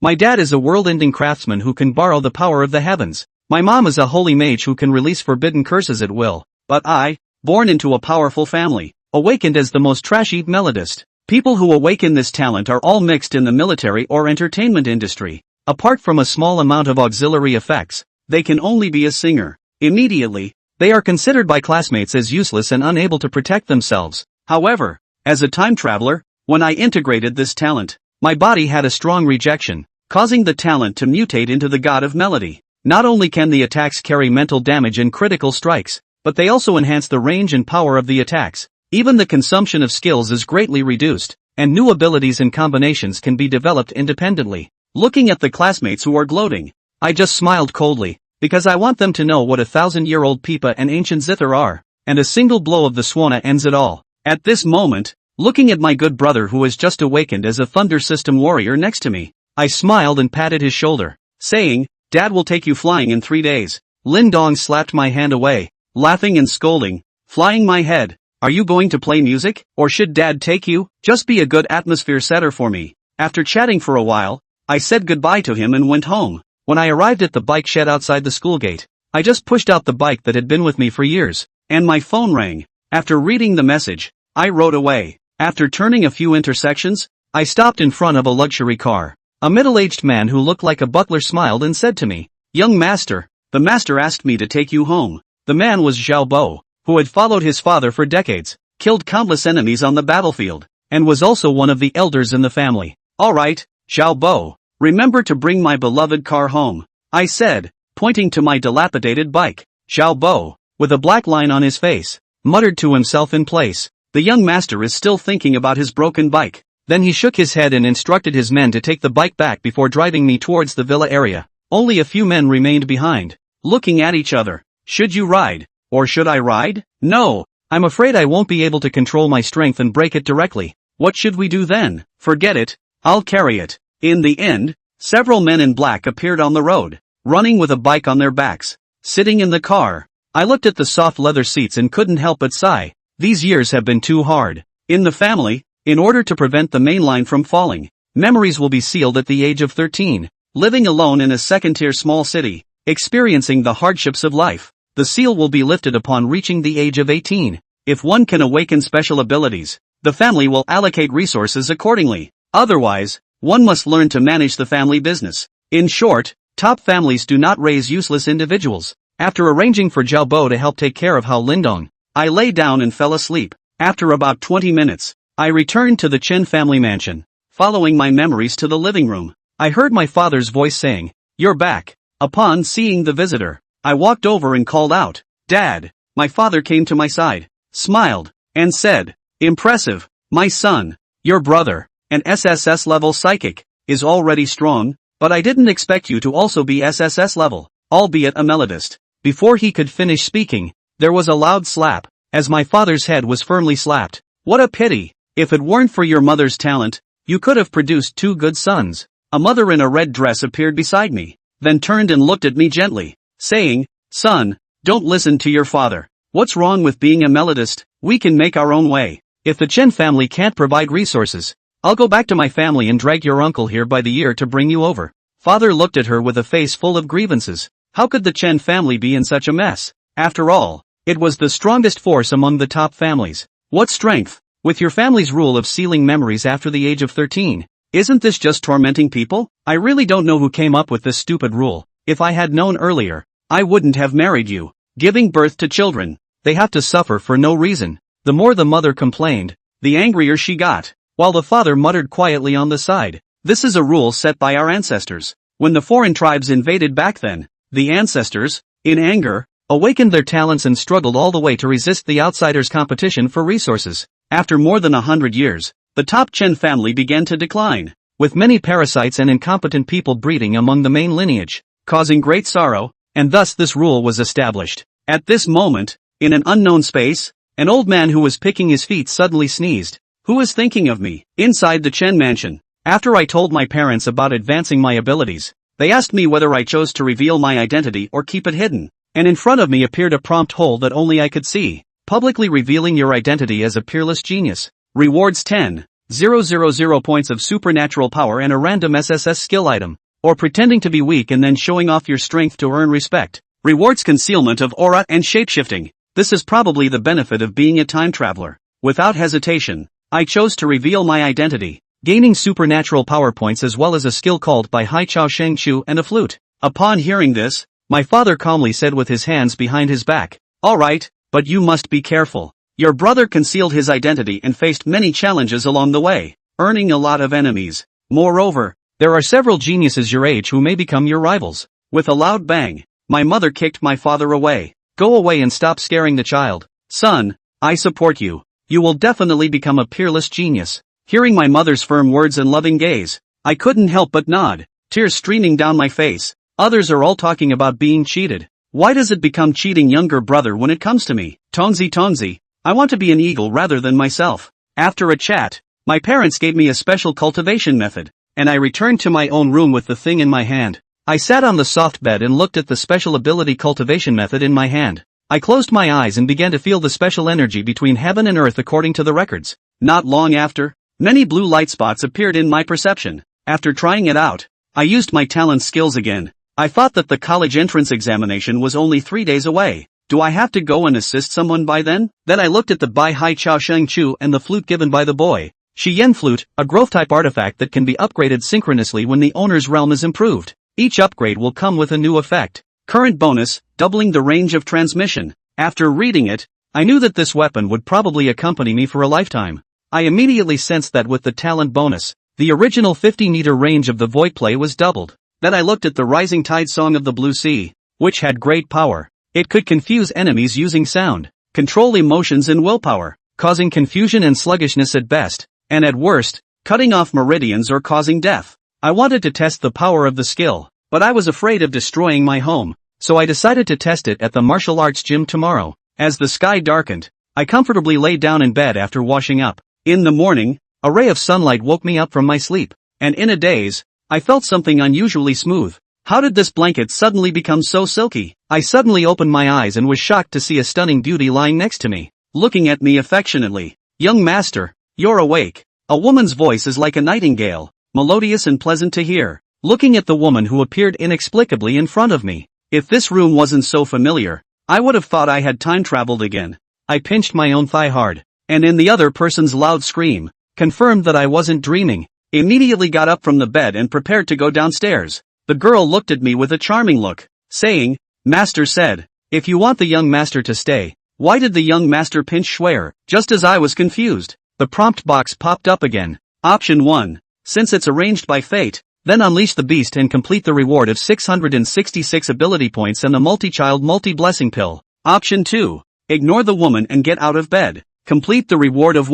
My dad is a world-ending craftsman who can borrow the power of the heavens. My mom is a holy mage who can release forbidden curses at will. But I, born into a powerful family, awakened as the most trashy melodist. People who awaken this talent are all mixed in the military or entertainment industry. Apart from a small amount of auxiliary effects, they can only be a singer. Immediately, they are considered by classmates as useless and unable to protect themselves. However, as a time traveler, when I integrated this talent, my body had a strong rejection, causing the talent to mutate into the god of melody. Not only can the attacks carry mental damage and critical strikes, but they also enhance the range and power of the attacks. Even the consumption of skills is greatly reduced, and new abilities and combinations can be developed independently. Looking at the classmates who are gloating, I just smiled coldly, because I want them to know what a 1,000-year-old Pipa and ancient zither are, and a single blow of the swana ends it all. At this moment, looking at my good brother who has just awakened as a thunder system warrior next to me, I smiled and patted his shoulder, saying, "Dad will take you flying in 3 days. Lin Dong slapped my hand away, laughing and scolding, flying my head. "Are you going to play music, or should Dad take you? Just be a good atmosphere setter for me." After chatting for a while, I said goodbye to him and went home. When I arrived at the bike shed outside the school gate, I just pushed out the bike that had been with me for years, and my phone rang. After reading the message, I rode away. After turning a few intersections, I stopped in front of a luxury car. A middle-aged man who looked like a butler smiled and said to me, "Young master, the master asked me to take you home." The man was Xiao Bo, who had followed his father for decades, killed countless enemies on the battlefield, and was also one of the elders in the family. "Alright, Xiao Bo, remember to bring my beloved car home," I said, pointing to my dilapidated bike. Xiao Bo, with a black line on his face, muttered to himself in place, "The young master is still thinking about his broken bike." Then he shook his head and instructed his men to take the bike back before driving me towards the villa area. Only a few men remained behind, looking at each other. "Should you ride? Or should I ride?" "No, I'm afraid I won't be able to control my strength and break it directly." "What should we do then?" "Forget it, I'll carry it." In the end, several men in black appeared on the road, running with a bike on their backs. Sitting in the car, I looked at the soft leather seats and couldn't help but sigh. These years have been too hard. In the family, in order to prevent the main line from falling, memories will be sealed at the age of 13, living alone in a second-tier small city, experiencing the hardships of life. The seal will be lifted upon reaching the age of 18. If one can awaken special abilities, the family will allocate resources accordingly. Otherwise, one must learn to manage the family business. In short, top families do not raise useless individuals. After arranging for Zhao Bo to help take care of Hao Lindong, I lay down and fell asleep. After about 20 minutes, I returned to the Chen family mansion. Following my memories to the living room, I heard my father's voice saying, "You're back." Upon seeing the visitor, I walked over and called out, "Dad." My father came to my side, smiled, and said, "Impressive, my son. Your brother, an SSS level psychic, is already strong, but I didn't expect you to also be SSS level, albeit a melodist." Before he could finish speaking, there was a loud slap, as my father's head was firmly slapped. "What a pity. If it weren't for your mother's talent, you could have produced 2 good sons." A mother in a red dress appeared beside me, then turned and looked at me gently, saying, "Son, don't listen to your father. What's wrong with being a melodist? We can make our own way. If the Chen family can't provide resources, I'll go back to my family and drag your uncle here by the ear to bring you over." Father looked at her with a face full of grievances. How could the Chen family be in such a mess? After all, it was the strongest force among the top families. What strength? With your family's rule of sealing memories after the age of 13, isn't this just tormenting people? I really don't know who came up with this stupid rule. If I had known earlier, I wouldn't have married you. Giving birth to children, they have to suffer for no reason. The more the mother complained, the angrier she got, while the father muttered quietly on the side. This is a rule set by our ancestors. When the foreign tribes invaded back then, the ancestors, in anger, awakened their talents and struggled all the way to resist the outsiders' competition for resources. After more than 100 years, the top Chen family began to decline, with many parasites and incompetent people breeding among the main lineage, causing great sorrow, and thus this rule was established. At this moment, in an unknown space, an old man who was picking his feet suddenly sneezed. "Who is thinking of me?" Inside the Chen mansion, after I told my parents about advancing my abilities, they asked me whether I chose to reveal my identity or keep it hidden, and in front of me appeared a prompt hole that only I could see. Publicly revealing your identity as a peerless genius. Rewards 10. 000 points of supernatural power and a random SSS skill item. Or pretending to be weak and then showing off your strength to earn respect. Rewards concealment of aura and shapeshifting. This is probably the benefit of being a time traveler. Without hesitation, I chose to reveal my identity, gaining supernatural power points as well as a skill called by Hai Chao Sheng Chu and a flute. Upon hearing this, my father calmly said with his hands behind his back, "Alright, but you must be careful. Your brother concealed his identity and faced many challenges along the way, earning a lot of enemies. Moreover, there are several geniuses your age who may become your rivals." With a loud bang, my mother kicked my father away. "Go away and stop scaring the child. Son, I support you. You will definitely become a peerless genius." Hearing my mother's firm words and loving gaze, I couldn't help but nod, tears streaming down my face. Others are all talking about being cheated. Why does it become cheating younger brother when it comes to me? Tongsy, I want to be an eagle rather than myself. After a chat, my parents gave me a special cultivation method, and I returned to my own room with the thing in my hand. I sat on the soft bed and looked at the special ability cultivation method in my hand. I closed my eyes and began to feel the special energy between heaven and earth according to the records. Not long after, many blue light spots appeared in my perception. After trying it out, I used my talent skills again. I thought that the college entrance examination was only 3 days away. Do I have to go and assist someone by then? Then I looked at the Bai Hai Chao Sheng Chu and the flute given by the boy. Shi Yen flute, a growth-type artifact that can be upgraded synchronously when the owner's realm is improved. Each upgrade will come with a new effect. Current bonus, doubling the range of transmission. After reading it, I knew that this weapon would probably accompany me for a lifetime. I immediately sensed that with the talent bonus, the original 50-meter range of the void play was doubled. Then I looked at the Rising Tide Song of the Blue Sea, which had great power. It could confuse enemies using sound, control emotions and willpower, causing confusion and sluggishness at best, and at worst, cutting off meridians or causing death. I wanted to test the power of the skill, but I was afraid of destroying my home, so I decided to test it at the martial arts gym tomorrow. As the sky darkened, I comfortably lay down in bed after washing up. In the morning, a ray of sunlight woke me up from my sleep, and in a daze, I felt something unusually smooth. How did this blanket suddenly become so silky? I suddenly opened my eyes and was shocked to see a stunning beauty lying next to me, looking at me affectionately. "Young master, you're awake." A woman's voice is like a nightingale, melodious and pleasant to hear. Looking at the woman who appeared inexplicably in front of me, if this room wasn't so familiar, I would have thought I had time traveled again. I pinched my own thigh hard, and in the other person's loud scream, confirmed that I wasn't dreaming. Immediately got up from the bed and prepared to go downstairs. The girl looked at me with a charming look, saying, "Master said, if you want the young master to stay, why did the young master pinch Schwer?" Just as I was confused, the prompt box popped up again. Option 1. Since it's arranged by fate, then unleash the beast and complete the reward of 666 ability points and the multi-child multi-blessing pill. Option 2. Ignore the woman and get out of bed. Complete the reward of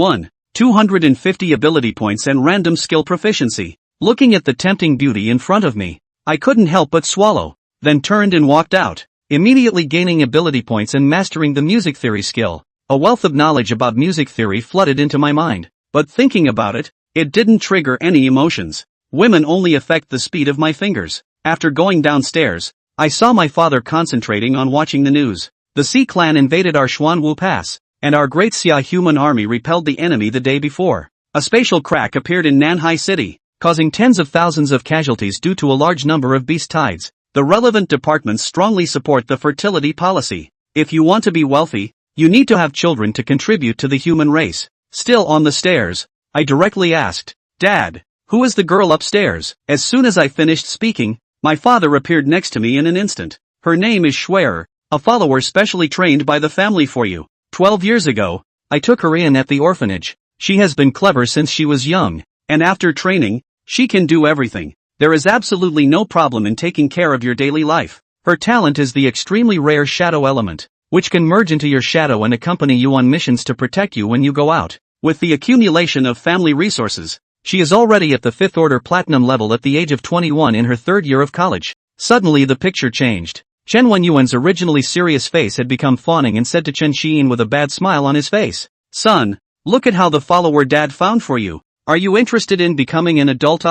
250 ability points and random skill proficiency. Looking at the tempting beauty in front of me, I couldn't help but swallow, then turned and walked out, immediately gaining ability points and mastering the music theory skill. A wealth of knowledge about music theory flooded into my mind, but thinking about it, it didn't trigger any emotions. Women only affect the speed of my fingers. After going downstairs, I saw my father concentrating on watching the news. The Sea clan invaded our Xuanwu Pass, and our great Xia human army repelled the enemy the day before. A spatial crack appeared in Nanhai City, causing tens of thousands of casualties due to a large number of beast tides. The relevant departments strongly support the fertility policy. If you want to be wealthy, you need to have children to contribute to the human race. Still on the stairs, I directly asked, "Dad, who is the girl upstairs?" As soon as I finished speaking, my father appeared next to me in an instant. "Her name is Schwer, a follower specially trained by the family for you. 12 years ago, I took her in at the orphanage. She has been clever since she was young, and after training, she can do everything. There is absolutely no problem in taking care of your daily life. Her talent is the extremely rare shadow element, which can merge into your shadow and accompany you on missions to protect you when you go out. With the accumulation of family resources, she is already at the 5th order platinum level at the age of 21 in her 3rd year of college." Suddenly the picture changed. Chen Wenyuan's originally serious face had become fawning and said to Chen Xiyin with a bad smile on his face, "Son, look at how the follower dad found for you. Are you interested in becoming an adult?"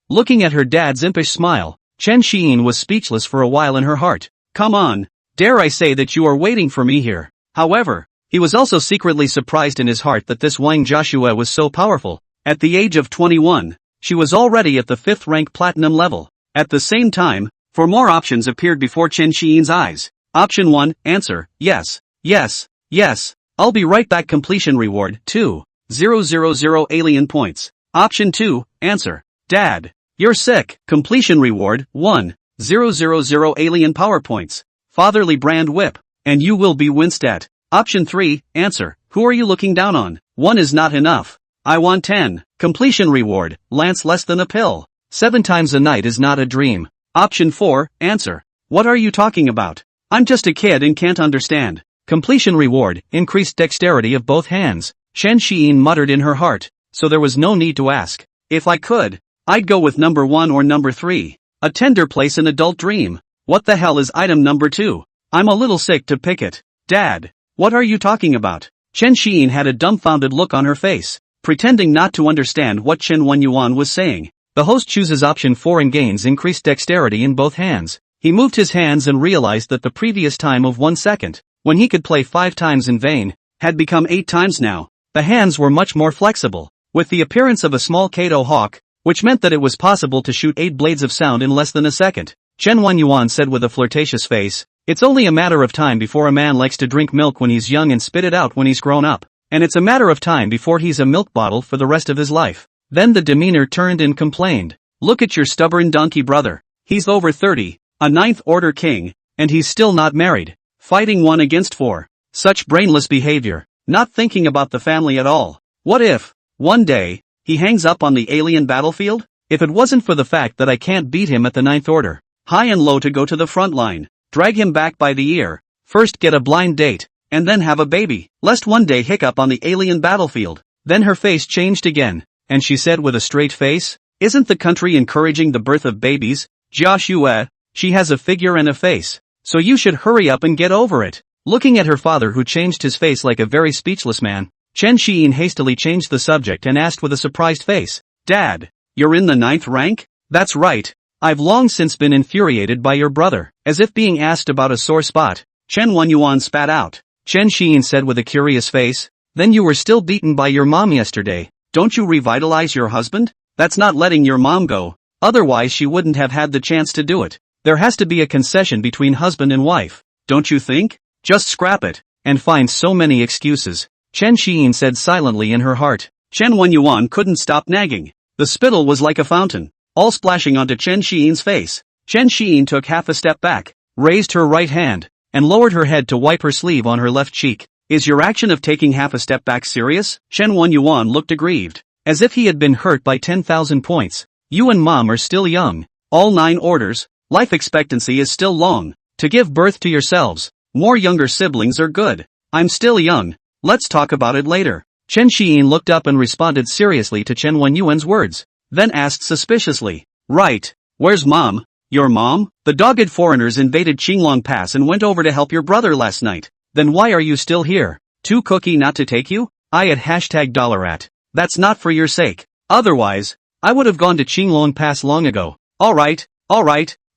Looking at her dad's impish smile, Chen Xiyin was speechless for a while in her heart. "Come on, dare I say that you are waiting for me here." However, he was also secretly surprised in his heart that this Wang Joshua was so powerful. At the age of 21, she was already at the 5th rank platinum level. At the same time, 4 more options appeared before Chen Xian's eyes. Option 1, answer, yes, yes, yes. I'll be right back. Completion reward, 2,000 alien points. Option 2, answer, Dad, you're sick. Completion reward, 1,000 alien power points. Fatherly brand whip, and you will be winced at. Option 3, answer, who are you looking down on? 1 is not enough. I want 10. Completion reward, lance less than a pill. 7 times a night is not a dream. Option 4, answer, what are you talking about? I'm just a kid and can't understand. Completion reward, increased dexterity of both hands. Chen Xian muttered in her heart, so there was no need to ask. If I could, I'd go with number 1 or number 3. A tender place in adult dream. What the hell is item number 2? I'm a little sick to pick it. Dad, what are you talking about? Chen Xian had a dumbfounded look on her face, pretending not to understand what Chen Wenyuan was saying. The host chooses option 4 and gains increased dexterity in both hands. He moved his hands and realized that the previous time of 1 second, when he could play 5 times in vain, had become 8 times now. The hands were much more flexible, with the appearance of a small Kato hawk, which meant that it was possible to shoot 8 blades of sound in less than a second. Chen Wenyuan said with a flirtatious face, it's only a matter of time before a man likes to drink milk when he's young and spit it out when he's grown up. And it's a matter of time before he's a milk bottle for the rest of his life. Then the demeanor turned and complained. Look at your stubborn donkey brother. He's over 30, a 9th order king, and he's still not married. Fighting 1 against 4. Such brainless behavior. Not thinking about the family at all. What if, one day, he hangs up on the alien battlefield? If it wasn't for the fact that I can't beat him at the 9th order. High and low to go to the front line. Drag him back by the ear. First get a blind date, and then have a baby. Lest one day hiccup on the alien battlefield. Then her face changed again, and she said with a straight face, isn't the country encouraging the birth of babies? Joshua, she has a figure and a face. So you should hurry up and get over it. Looking at her father who changed his face like a very speechless man, Chen Xian hastily changed the subject and asked with a surprised face, Dad, you're in the 9th rank? That's right. I've long since been infuriated by your brother. As if being asked about a sore spot, Chen Wenyuan spat out. Chen Xian said with a curious face, then you were still beaten by your mom yesterday. Don't you revitalize your husband? That's not letting your mom go. Otherwise she wouldn't have had the chance to do it. There has to be a concession between husband and wife. Don't you think? Just scrap it, and find so many excuses. Chen Xian said silently in her heart. Chen Wenyuan couldn't stop nagging. The spittle was like a fountain, all splashing onto Chen Xian's face. Chen Xian took half a step back, raised her right hand, and lowered her head to wipe her sleeve on her left cheek. Is your action of taking half a step back serious? Chen Wenyuan looked aggrieved, as if he had been hurt by 10,000 points. You and mom are still young. All 9 orders, life expectancy is still long. To give birth to yourselves, more younger siblings are good. I'm still young. Let's talk about it later. Chen Xian looked up and responded seriously to Chen Wenyuan's words, then asked suspiciously, right, where's mom? Your mom? The dogged foreigners invaded Qinglong Pass and went over to help your brother last night. Then why are you still here? Too cookie not to take you? I at #$. That's not for your sake. Otherwise, I would have gone to Qinglong Pass long ago. Alright,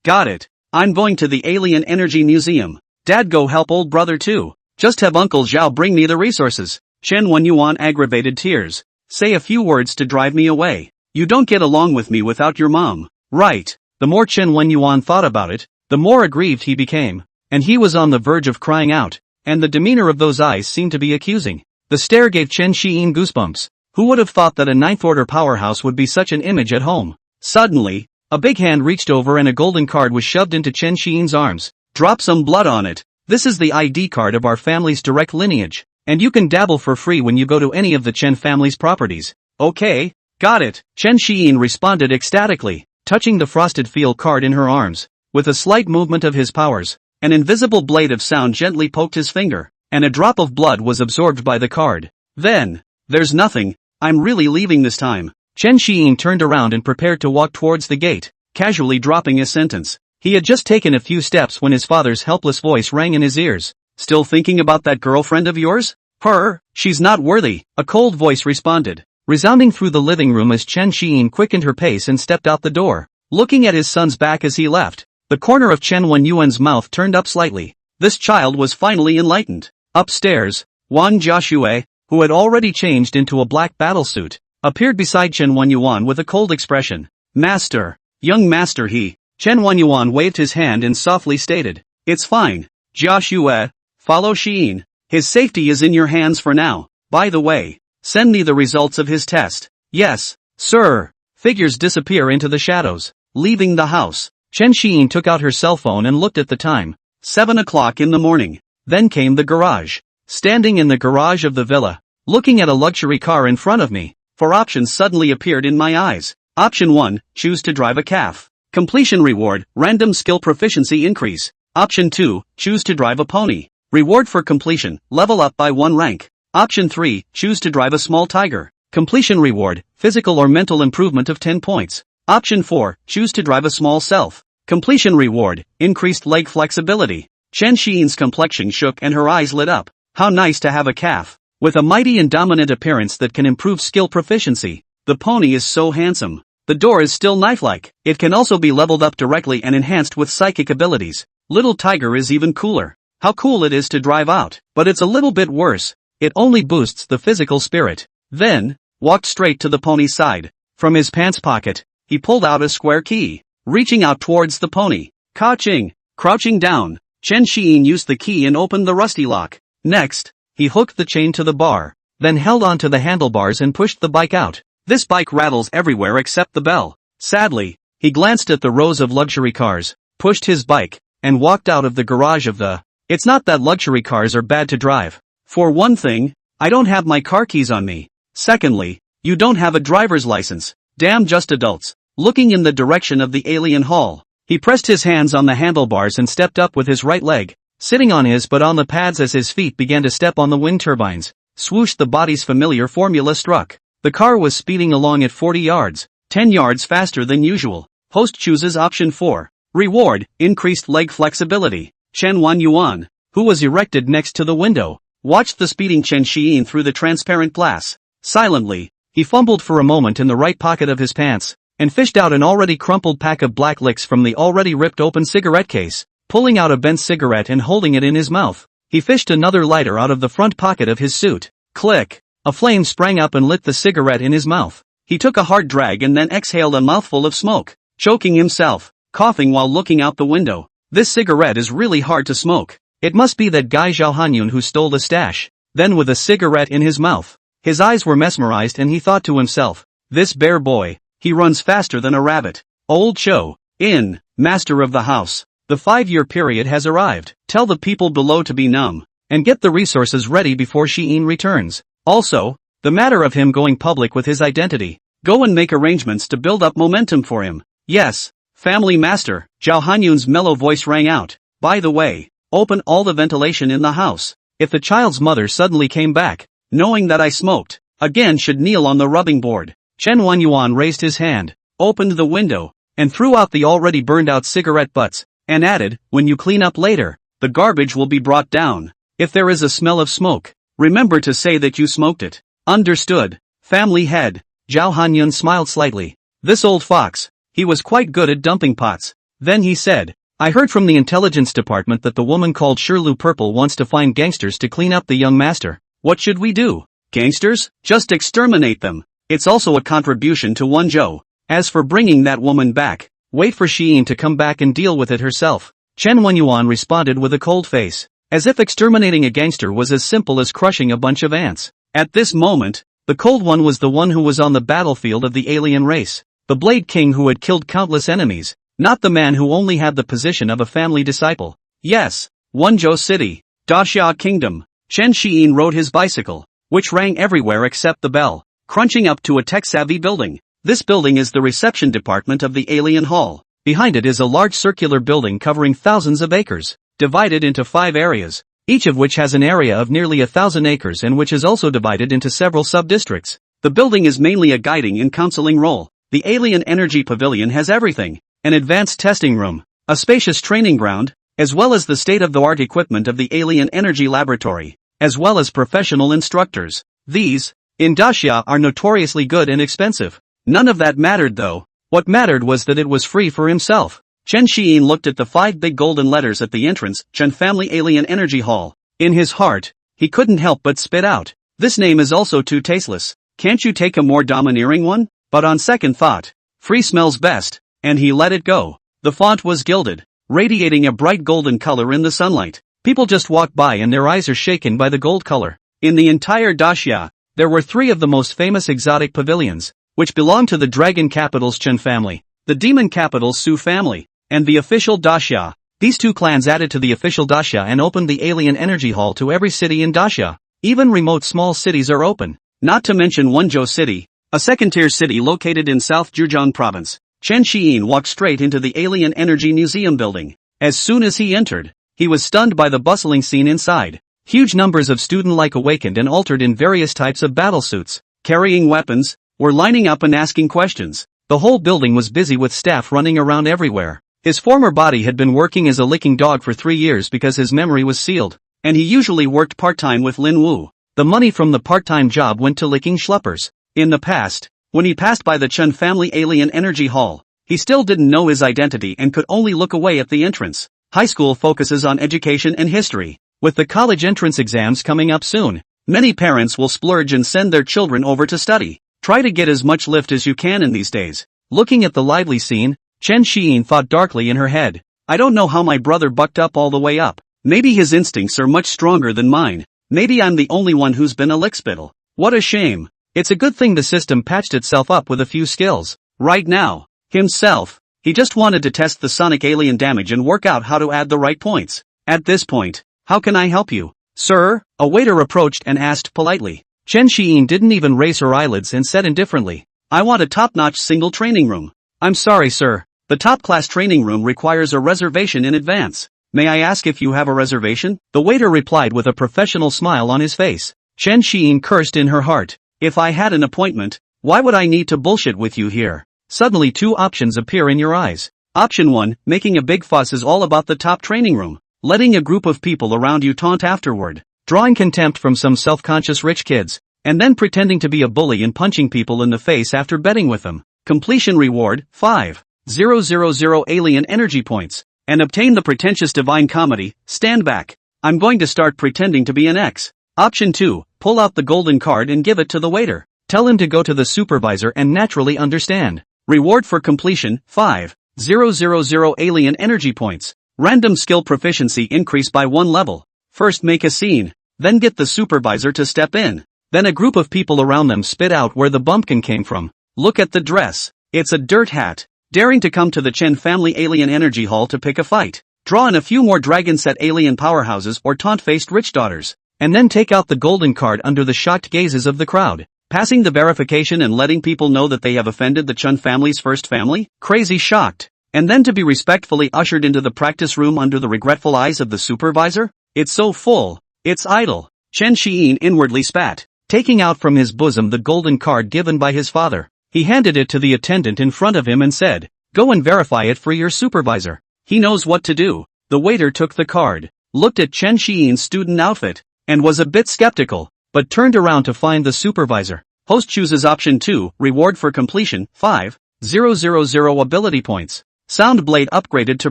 got it. I'm going to the Alien Energy Museum. Dad go help old brother too. Just have Uncle Zhao bring me the resources. Chen Wenyuan aggravated tears. Say a few words to drive me away. You don't get along with me without your mom. Right. The more Chen Wenyuan thought about it, the more aggrieved he became. And he was on the verge of crying out. And the demeanor of those eyes seemed to be accusing. The stare gave Chen Xian goosebumps. Who would have thought that a 9th order powerhouse would be such an image at home? Suddenly, a big hand reached over and a golden card was shoved into Chen Xian's arms. Drop some blood on it. This is the ID card of our family's direct lineage. And you can dabble for free when you go to any of the Chen family's properties. Okay, got it. Chen Xian responded ecstatically, touching the frosted feel card in her arms. With a slight movement of his powers, an invisible blade of sound gently poked his finger, and a drop of blood was absorbed by the card. Then, there's nothing. I'm really leaving this time. Chen Xian turned around and prepared to walk towards the gate, casually dropping a sentence. He had just taken a few steps when his father's helpless voice rang in his ears. Still thinking about that girlfriend of yours? Her? She's not worthy, a cold voice responded, resounding through the living room as Chen Xian quickened her pace and stepped out the door. Looking at his son's back as he left, the corner of Chen Wenyuan's mouth turned up slightly. This child was finally enlightened. Upstairs, Wan Jiaxue, who had already changed into a black battlesuit, appeared beside Chen Wenyuan with a cold expression. Master. Young master he. Chen Wenyuan waved his hand and softly stated. It's fine. Jia Xue, follow Xiyin. His safety is in your hands for now. By the way, send me the results of his test. Yes, sir. Figures disappear into the shadows. Leaving the house, Chen Xiyin took out her cell phone and looked at the time. 7 o'clock in the morning. Then came the garage. Standing in the garage of the villa, looking at a luxury car in front of me, 4 options suddenly appeared in my eyes. Option 1, choose to drive a calf. Completion reward, random skill proficiency increase. Option 2, choose to drive a pony. Reward for completion, level up by 1 rank. Option 3, choose to drive a small tiger. Completion reward, physical or mental improvement of 10 points. Option 4, choose to drive a small self. Completion reward, increased leg flexibility. Chen Xiyin's complexion shook and her eyes lit up. How nice to have a calf. With a mighty and dominant appearance that can improve skill proficiency. The pony is so handsome. The door is still knife-like. It can also be leveled up directly and enhanced with psychic abilities. Little tiger is even cooler. How cool it is to drive out. But it's a little bit worse. It only boosts the physical spirit. Then, walked straight to the pony's side. From his pants pocket, he pulled out a square key. Reaching out towards the pony. Ka-ching. Crouching down, Chen Xiyin used the key and opened the rusty lock. Next, he hooked the chain to the bar, then held onto the handlebars and pushed the bike out. This bike rattles everywhere except the bell. Sadly, he glanced at the rows of luxury cars, pushed his bike, and walked out of the garage of the... It's not that luxury cars are bad to drive. For one thing, I don't have my car keys on me. Secondly, you don't have a driver's license. Damn just adults. Looking in the direction of the alien hall, he pressed his hands on the handlebars and stepped up with his right leg, sitting on his but on the pads as his feet began to step on the wind turbines. Swoosh, the body's familiar formula struck. The car was speeding along at 40 yards, 10 yards faster than usual. Host chooses option 4. Reward, increased leg flexibility. Chen Wenyuan, who was erected next to the window, watched the speeding Chen Xiyin through the transparent glass. Silently, he fumbled for a moment in the right pocket of his pants, and fished out an already crumpled pack of black licks from the already ripped open cigarette case. Pulling out a bent cigarette and holding it in his mouth, he fished another lighter out of the front pocket of his suit. Click! A flame sprang up and lit the cigarette in his mouth. He took a hard drag and then exhaled a mouthful of smoke, choking himself, coughing while looking out the window. This cigarette is really hard to smoke. It must be that guy Zhao Hanyun who stole the stash. Then with a cigarette in his mouth, his eyes were mesmerized and he thought to himself, this bear boy, he runs faster than a rabbit. Old Cho, in, master of the house. The 5-year period has arrived. Tell the people below to be numb, and get the resources ready before Xiyin returns. Also, the matter of him going public with his identity. Go and make arrangements to build up momentum for him. Yes, family master, Zhao Hanyun's mellow voice rang out. By the way, open all the ventilation in the house. If the child's mother suddenly came back, knowing that I smoked, again should kneel on the rubbing board. Chen Wenyuan raised his hand, opened the window, and threw out the already burned out cigarette butts, and added, when you clean up later, the garbage will be brought down. If there is a smell of smoke, remember to say that you smoked it. Understood, family head. Zhao Hanyun smiled slightly. This old fox, he was quite good at dumping pots. Then he said, I heard from the intelligence department that the woman called Shirlu Purple wants to find gangsters to clean up the young master. What should we do? Gangsters? Just exterminate them. It's also a contribution to Wenzhou. As for bringing that woman back, wait for Xiyin to come back and deal with it herself. Chen Wenyuan responded with a cold face, as if exterminating a gangster was as simple as crushing a bunch of ants. At this moment, the cold one was the one who was on the battlefield of the alien race, the Blade King who had killed countless enemies, not the man who only had the position of a family disciple. Yes, Wenzhou City, Daxia Kingdom. Chen Xiyin rode his bicycle, which rang everywhere except the bell, crunching up to a tech-savvy building. This building is the reception department of the alien hall. Behind it is a large circular building covering thousands of acres, divided into 5 areas, each of which has an area of nearly 1,000 acres and which is also divided into several sub-districts. The building is mainly a guiding and counseling role. The Alien Energy Pavilion has everything: an advanced testing room, a spacious training ground, as well as the state-of-the-art equipment of the Alien Energy Laboratory, as well as professional instructors. These, in Daxia, are notoriously good and expensive. None of that mattered though. What mattered was that it was free for himself. Chen Xiyin looked at the 5 big golden letters at the entrance, Chen Family Alien Energy Hall. In his heart, he couldn't help but spit out. This name is also too tasteless. Can't you take a more domineering one? But on second thought, free smells best, and he let it go. The font was gilded, radiating a bright golden color in the sunlight. People just walk by and their eyes are shaken by the gold color. In the entire daxia, there were 3 of the most famous exotic pavilions, which belonged to the dragon capital's Chen family, the demon capital's Su family, and the official daxia. These 2 clans added to the official daxia and opened the alien energy hall to every city in daxia. Even remote small cities are open. Not to mention Wenzhou City, a second-tier city located in South Zhejiang province. Chen Xiyin walked straight into the Alien Energy Museum building. As soon as he entered, he was stunned by the bustling scene inside. Huge numbers of student-like awakened and altered in various types of battle suits, carrying weapons, were lining up and asking questions. The whole building was busy with staff running around everywhere. His former body had been working as a licking dog for 3 years because his memory was sealed, and he usually worked part-time with Lin Wu. The money from the part-time job went to licking schleppers. In the past, when he passed by the Chen family alien energy hall, he still didn't know his identity and could only look away at the entrance. High school focuses on education and history. With the college entrance exams coming up soon, many parents will splurge and send their children over to study. Try to get as much lift as you can in these days. Looking at the lively scene, Chen Xiyin thought darkly in her head. I don't know how my brother bucked up all the way up. Maybe his instincts are much stronger than mine. Maybe I'm the only one who's been a lickspittle. What a shame. It's a good thing the system patched itself up with a few skills. Right now, himself, he just wanted to test the sonic alien damage and work out how to add the right points. At this point, how can I help you? Sir, a waiter approached and asked politely. Chen Xiyin didn't even raise her eyelids and said indifferently, I want a top-notch single training room. I'm sorry sir, the top-class training room requires a reservation in advance. May I ask if you have a reservation? The waiter replied with a professional smile on his face. Chen Xiyin cursed in her heart. If I had an appointment, why would I need to bullshit with you here? Suddenly 2 options appear in your eyes. Option 1, making a big fuss is all about the top training room. Letting a group of people around you taunt afterward. Drawing contempt from some self-conscious rich kids. And then pretending to be a bully and punching people in the face after betting with them. Completion reward, 5,000 alien energy points. And obtain the pretentious divine comedy, stand back. I'm going to start pretending to be an X. Option 2, pull out the golden card and give it to the waiter. Tell him to go to the supervisor and naturally understand. Reward for completion, 5,000 alien energy points. Random skill proficiency increase by 1 level. First make a scene, then get the supervisor to step in. Then a group of people around them spit out where the bumpkin came from. Look at the dress. It's a dirt hat. Daring to come to the Chen family alien energy hall to pick a fight. Draw in a few more dragon set alien powerhouses or taunt-faced rich daughters. And then take out the golden card under the shocked gazes of the crowd. Passing the verification and letting people know that they have offended the Chen family's first family? Crazy shocked. And then to be respectfully ushered into the practice room under the regretful eyes of the supervisor? It's so full. It's idle. Chen Xiyin inwardly spat. Taking out from his bosom the golden card given by his father, he handed it to the attendant in front of him and said, Go and verify it for your supervisor. He knows what to do. The waiter took the card, looked at Chen Xiyin's student outfit, and was a bit skeptical, but turned around to find the supervisor. Host chooses option 2, reward for completion, 5,000 ability points. Sound blade upgraded to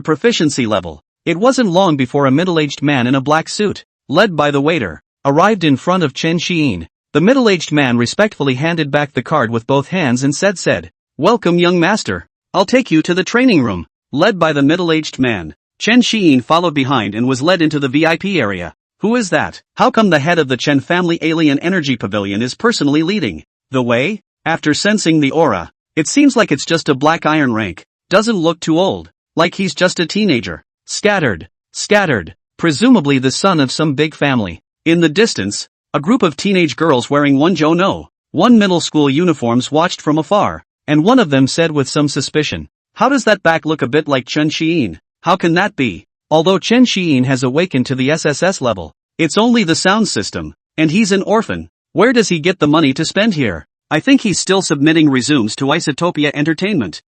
proficiency level. It wasn't long before a middle-aged man in a black suit, led by the waiter, arrived in front of Chen Xiyin. The middle-aged man respectfully handed back the card with both hands and said, Welcome young master. I'll take you to the training room. Led by the middle-aged man, Chen Xiyin followed behind and was led into the VIP area. Who is that? How come the head of the Chen family alien energy pavilion is personally leading the way? After sensing the aura, it seems like it's just a black iron rank. Doesn't look too old. Like he's just a teenager. Scattered. Presumably the son of some big family. In the distance, a group of teenage girls wearing one middle school uniforms watched from afar, and one of them said with some suspicion, How does that back look a bit like Chen Xiyin? How can that be? Although Chen Xiyin has awakened to the SSS level, it's only the sound system, and he's an orphan. Where does he get the money to spend here? I think he's still submitting resumes to Isotopia Entertainment.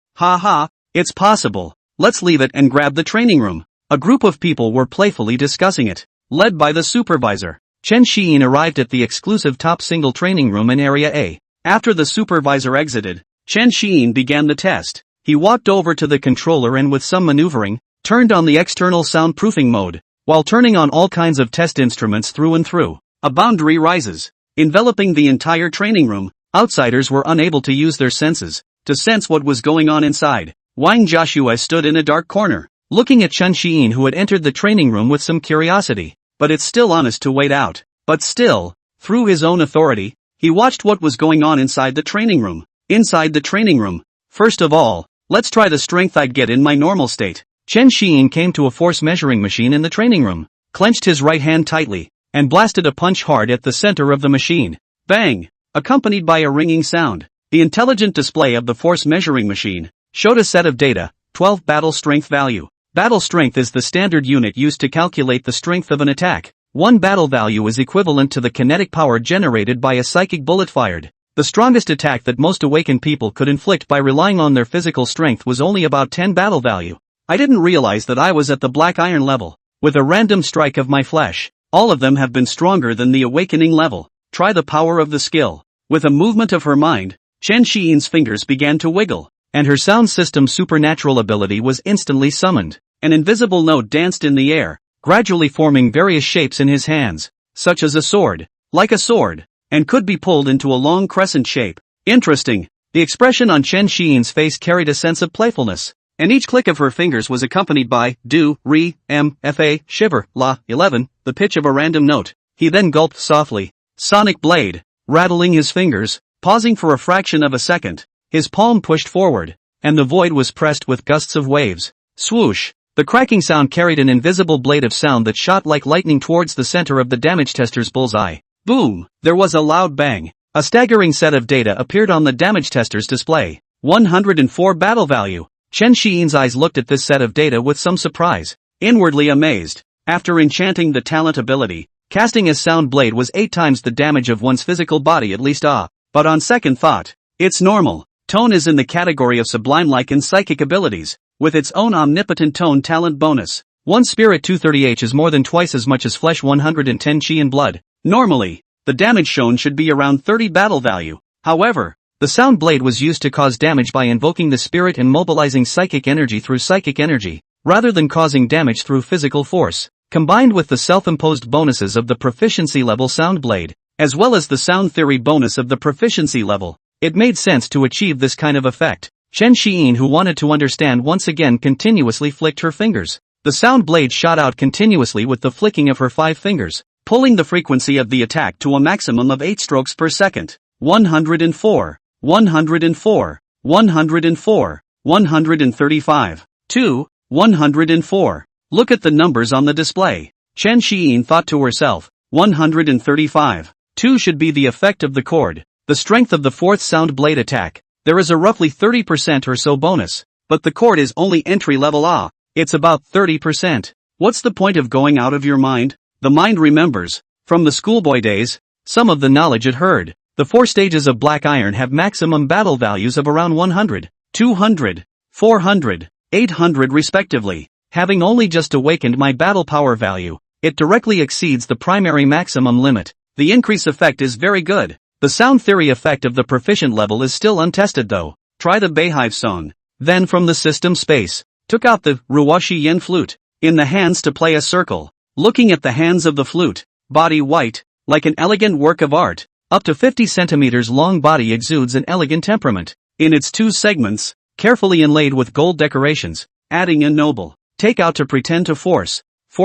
It's possible. Let's leave it and grab the training room. A group of people were playfully discussing it, led by the supervisor. Chen Xiyin arrived at the exclusive top single training room in Area A. After the supervisor exited, Chen Xiyin began the test. He walked over to the controller and with some maneuvering, turned on the external soundproofing mode, while turning on all kinds of test instruments through and through. A boundary rises, enveloping the entire training room. Outsiders were unable to use their senses to sense what was going on inside. Wang Joshua stood in a dark corner, looking at Chen Xiyin, who had entered the training room with some curiosity. But it's still honest to wait out. But still, through his own authority, he watched what was going on inside the training room. Inside the training room. First of all, let's try the strength I'd get in my normal state. Chen Xiyin came to a force measuring machine in the training room, clenched his right hand tightly, and blasted a punch hard at the center of the machine. Bang! Accompanied by a ringing sound. The intelligent display of the force measuring machine showed a set of data, 12 battle strength value. Battle strength is the standard unit used to calculate the strength of an attack. One battle value is equivalent to the kinetic power generated by a psychic bullet fired. The strongest attack that most awakened people could inflict by relying on their physical strength was only about 10 battle value. I didn't realize that I was at the black iron level. With a random strike of my flesh, all of them have been stronger than the awakening level. Try the power of the skill. With a movement of her mind, Chen Xiyin's fingers began to wiggle, and her sound system's supernatural ability was instantly summoned. An invisible note danced in the air, gradually forming various shapes in his hands, such as a sword, like a sword, and could be pulled into a long crescent shape. Interesting. The expression on Chen Xiyin's face carried a sense of playfulness, and each click of her fingers was accompanied by do, re, fa, shiver, la, 11, the pitch of a random note. He then gulped softly. Sonic blade. Rattling his fingers, pausing for a fraction of a second, his palm pushed forward, and the void was pressed with gusts of waves. Swoosh. The cracking sound carried an invisible blade of sound that shot like lightning towards the center of the damage tester's bullseye. Boom! There was a loud bang. A staggering set of data appeared on the damage tester's display. 104 battle value. Chen Xiyin's eyes looked at this set of data with some surprise, inwardly amazed. After enchanting the talent ability, casting a sound blade was 8 times the damage of one's physical body at least. But on second thought, it's normal. Tone is in the category of sublime-like and psychic abilities, with its own omnipotent tone talent bonus. 1 spirit 230H is more than twice as much as flesh 110 chi in blood. Normally, the damage shown should be around 30 battle value. However, the sound blade was used to cause damage by invoking the spirit and mobilizing psychic energy through psychic energy, rather than causing damage through physical force. Combined with the self-imposed bonuses of the proficiency level sound blade, as well as the sound theory bonus of the proficiency level, it made sense to achieve this kind of effect. Chen Xiyin, who wanted to understand, once again continuously flicked her fingers. The sound blade shot out continuously with the flicking of her 5 fingers, pulling the frequency of the attack to a maximum of 8 strokes per second. 104, 104, 104, 135, 2, 104. Look at the numbers on the display. Chen Xiyin thought to herself, 135. 2 should be the effect of the chord, the strength of the 4th sound blade attack. There is a roughly 30% or so bonus, but the chord is only entry level. It's about 30%. What's the point of going out of your mind? The mind remembers, from the schoolboy days, some of the knowledge it heard. The 4 stages of black iron have maximum battle values of around 100, 200, 400, 800 respectively. Having only just awakened my battle power value, it directly exceeds the primary maximum limit. The increase effect is very good. The sound theory effect of the proficient level is still untested though. Try the Beehive song. Then from the system space, took out the Ruwashi Yen flute, in the hands to play a circle. Looking at the hands of the flute, body white, like an elegant work of art, up to 50 centimeters long body exudes an elegant temperament. In its 2 segments, carefully inlaid with gold decorations, adding a noble take out to pretend to force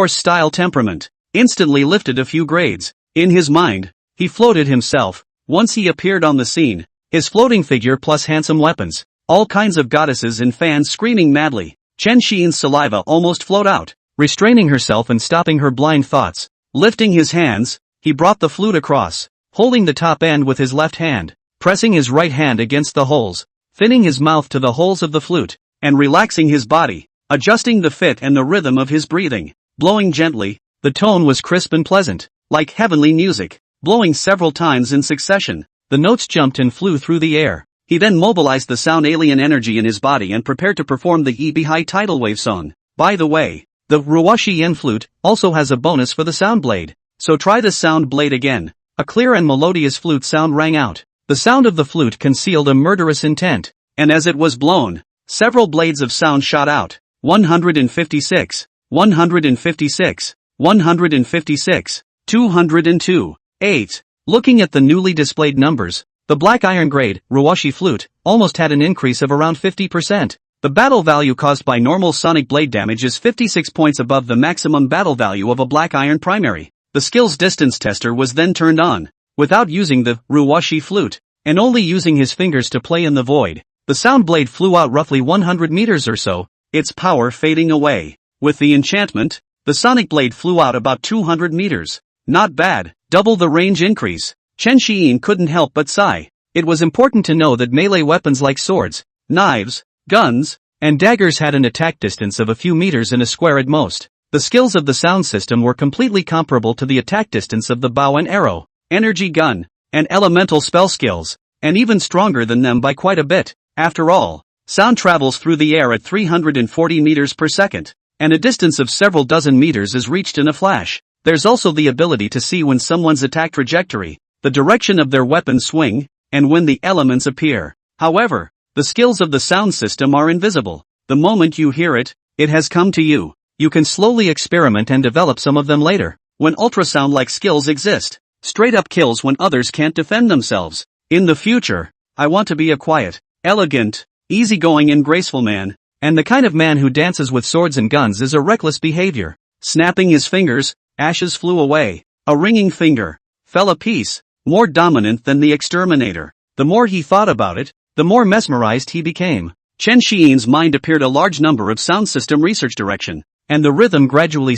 style temperament, instantly lifted a few grades. In his mind, he floated himself. Once he appeared on the scene, his floating figure plus handsome weapons, all kinds of goddesses and fans screaming madly. Chen Xiyin's saliva almost flowed out, restraining herself and stopping her blind thoughts. Lifting his hands, he brought the flute across, holding the top end with his left hand, pressing his right hand against the holes, thinning his mouth to the holes of the flute, and relaxing his body, adjusting the fit and the rhythm of his breathing, blowing gently. The tone was crisp and pleasant, like heavenly music. Blowing several times in succession, the notes jumped and flew through the air. He then mobilized the sound alien energy in his body and prepared to perform the EB High Tidal Wave song. By the way, the Ruwashi Yen flute also has a bonus for the sound blade, so try the sound blade again. A clear and melodious flute sound rang out. The sound of the flute concealed a murderous intent, and as it was blown, several blades of sound shot out. 156, 156, 156, 202. 8. Looking at the newly displayed numbers, The black iron grade, Ruwashi flute, almost had an increase of around 50%. The battle value caused by normal sonic blade damage is 56 points above the maximum battle value of a black iron primary. The skill's distance tester was then turned on. Without using the Ruwashi flute, and only using his fingers to play in the void, the sound blade flew out roughly 100 meters or so, its power fading away. With the enchantment, the sonic blade flew out about 200 meters. Not bad, double the range increase. Chen Xiyin couldn't help but sigh. It was important to know that melee weapons like swords, knives, guns, and daggers had an attack distance of a few meters in a square at most. The skills of the sound system were completely comparable to the attack distance of the bow and arrow, energy gun, and elemental spell skills, and even stronger than them by quite a bit. After all, sound travels through the air at 340 meters per second, and a distance of several dozen meters is reached in a flash. There's also the ability to see when someone's attack trajectory, the direction of their weapon swing, and when the elements appear. However, the skills of the sound system are invisible. The moment you hear it, it has come to you. You can slowly experiment and develop some of them later. When ultrasound-like skills exist, straight-up kills when others can't defend themselves. In the future, I want to be a quiet, elegant, easygoing and graceful man, and the kind of man who dances with swords and guns is a reckless behavior. Snapping his fingers, ashes flew away. A ringing finger fell a piece, more dominant than the exterminator. The more he thought about it, the more mesmerized he became. Chen Xiyin's mind appeared a large number of sound system research direction, and the rhythm gradually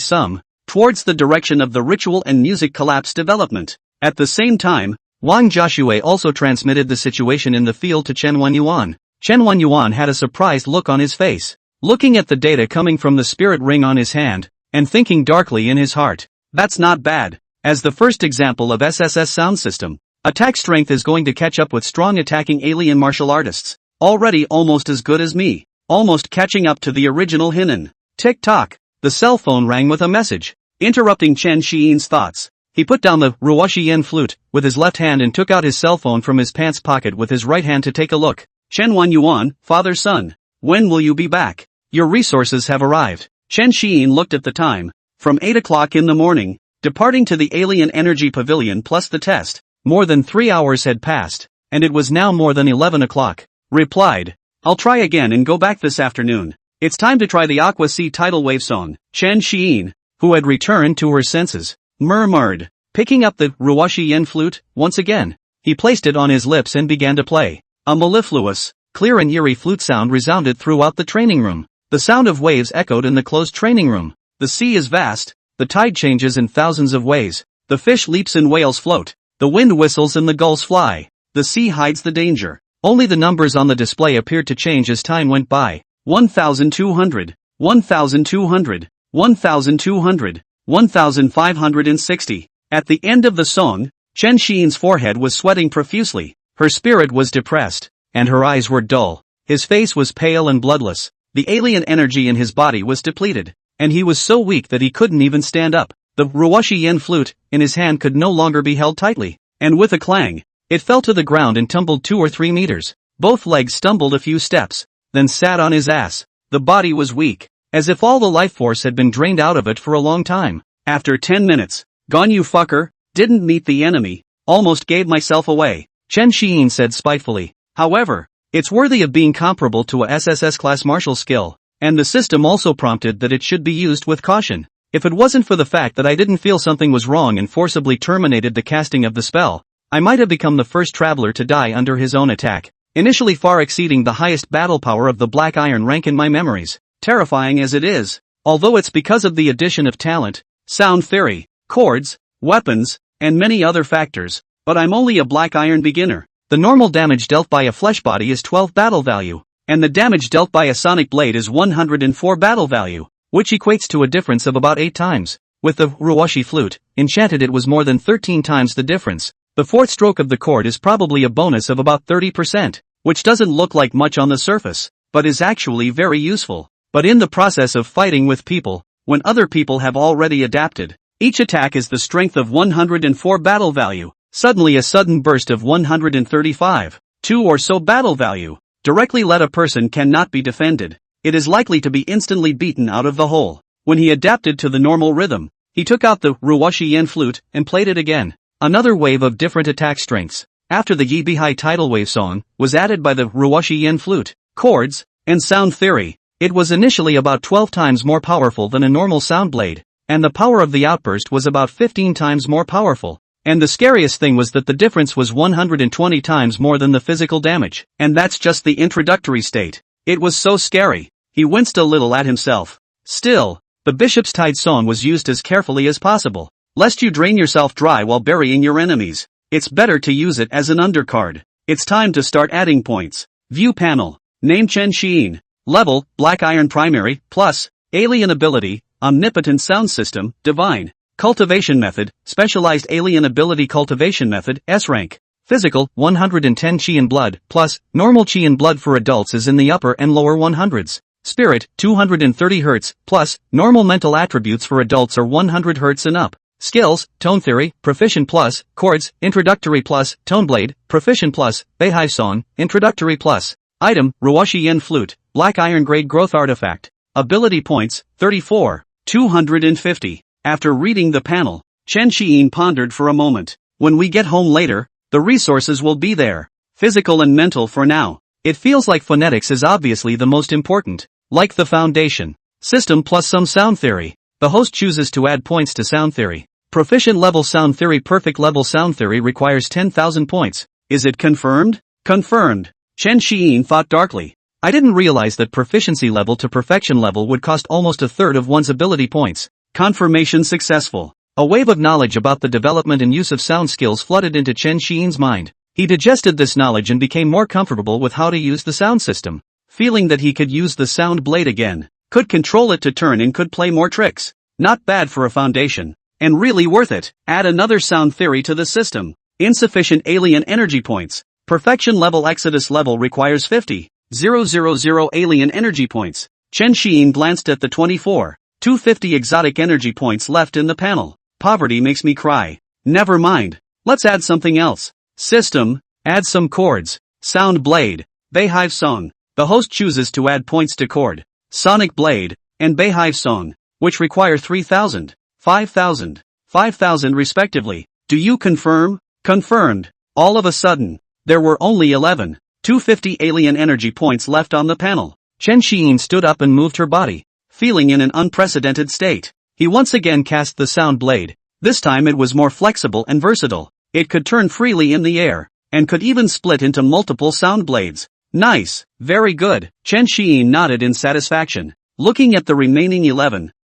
towards the direction of the ritual and music collapse development. At the same time, Wang Jiaxue also transmitted the situation in the field to Chen Wenyuan. Chen Wenyuan had a surprised look on his face, looking at the data coming from the spirit ring on his hand, and thinking darkly in his heart, that's not bad. As the first example of SSS sound system, attack strength is going to catch up with strong attacking alien martial artists, already almost as good as me, almost catching up to the original Hinan. Tick-tock, the cell phone rang with a message, interrupting Chen Xiyin's thoughts. He put down the Ruwashi Yen flute with his left hand and took out his cell phone from his pants pocket with his right hand to take a look. Chen Wenyuan, father-son, when will you be back? Your resources have arrived. Chen Xiyin looked at the time. From 8 o'clock in the morning, departing to the alien energy pavilion plus the test, more than 3 hours had passed, and it was now more than 11 o'clock. Replied, I'll try again and go back this afternoon. It's time to try the Aqua Sea tidal wave song. Chen Xiyin, who had returned to her senses, murmured, picking up the Ruwashi Yen flute, once again. He placed it on his lips and began to play. A mellifluous, clear and eerie flute sound resounded throughout the training room. The sound of waves echoed in the closed training room. The sea is vast, the tide changes in thousands of ways, the fish leaps and whales float, the wind whistles and the gulls fly, the sea hides the danger. Only the numbers on the display appeared to change as time went by. 1,200, 1,200, 1,200, 1,560. At the end of the song, Chen Xiyin's forehead was sweating profusely, her spirit was depressed, and her eyes were dull. His face was pale and bloodless, the alien energy in his body was depleted, and he was so weak that he couldn't even stand up. The Ruwashi Yen flute, in his hand could no longer be held tightly, and with a clang, it fell to the ground and tumbled 2 or 3 meters. Both legs stumbled a few steps, then sat on his ass. The body was weak, as if all the life force had been drained out of it for a long time. After 10 minutes, gone you fucker, didn't meet the enemy, almost gave myself away, Chen Xiyin said spitefully. However, it's worthy of being comparable to a SSS class martial skill, and the system also prompted that it should be used with caution. If it wasn't for the fact that I didn't feel something was wrong and forcibly terminated the casting of the spell, I might have become the first traveler to die under his own attack, initially far exceeding the highest battle power of the Black Iron rank in my memories, terrifying as it is, although it's because of the addition of talent, sound theory, chords, weapons, and many other factors, but I'm only a Black Iron beginner. The normal damage dealt by a flesh body is 12 battle value, and the damage dealt by a sonic blade is 104 battle value, which equates to a difference of about 8 times. With the Ruwashi flute, enchanted, it was more than 13 times the difference. The fourth stroke of the chord is probably a bonus of about 30%, which doesn't look like much on the surface, but is actually very useful. But in the process of fighting with people, when other people have already adapted, each attack is the strength of 104 battle value. Suddenly a sudden burst of 135, 2 or so battle value, directly let a person cannot be defended. It is likely to be instantly beaten out of the hole. When he adapted to the normal rhythm, he took out the Ruwashi Yen flute and played it again. Another wave of different attack strengths. after the Yi Bihai tidal wave song, was added by the Ruwashi Yen flute, chords, and sound theory. It was initially about 12 times more powerful than a normal sound blade, and the power of the outburst was about 15 times more powerful. And the scariest thing was that the difference was 120 times more than the physical damage, and that's just the introductory state. It was so scary. He winced a little at himself. Still, the Bishop's Tide song was used as carefully as possible, lest you drain yourself dry while burying your enemies. It's better to use it as an undercard. It's time to start adding points. View panel. Name Chen Xiyin. Level, Black Iron Primary, plus, Alien Ability, Omnipotent Sound System, Divine. Cultivation Method, Specialized Alien Ability Cultivation Method, S rank. Physical, 110 Qi in blood, plus, normal Qi in blood for adults is in the upper and lower 100s. Spirit, 230 Hz, plus, normal mental attributes for adults are 100 Hz and up. Skills, Tone Theory, Proficient plus, Chords, Introductory plus, Tone Blade, Proficient plus, Beihai Song, Introductory plus. Item, Ruwashi Yen Flute, Black Iron Grade Growth Artifact. Ability points, 34. 250. After reading the panel, Chen Xiyin pondered for a moment. When we get home later, the resources will be there. Physical and mental for now. It feels like phonetics is obviously the most important. Like the foundation. System plus some sound theory. The host chooses to add points to sound theory. Proficient level sound theory. Perfect level sound theory requires 10,000 points. Is it confirmed? Confirmed. Chen Xiyin thought darkly. I didn't realize that proficiency level to perfection level would cost almost a third of one's ability points. Confirmation successful. A wave of knowledge about the development and use of sound skills flooded into Chen Xiyin's mind. He digested this knowledge and became more comfortable with how to use the sound system. Feeling that he could use the sound blade again, could control it to turn and could play more tricks. Not bad for a foundation. And really worth it. Add another sound theory to the system. Insufficient alien energy points. Perfection level Exodus level requires 50,000 alien energy points. Chen Xiyin glanced at the 250 exotic energy points left in the panel. Poverty makes me cry. Never mind. Let's add something else. System, add some chords. Sound Blade, Beihai Song. The host chooses to add points to chord, Sonic Blade, and Beihai Song, which require 3,000, 5,000, 5,000 respectively. Do you confirm? Confirmed. All of a sudden, there were only 250 alien energy points left on the panel. Chen Xiyin stood up and moved her body, feeling in an unprecedented state. He once again cast the sound blade. This time it was more flexible and versatile. It could turn freely in the air, and could even split into multiple sound blades. Nice, very good. Chen Xiyin nodded in satisfaction. Looking at the remaining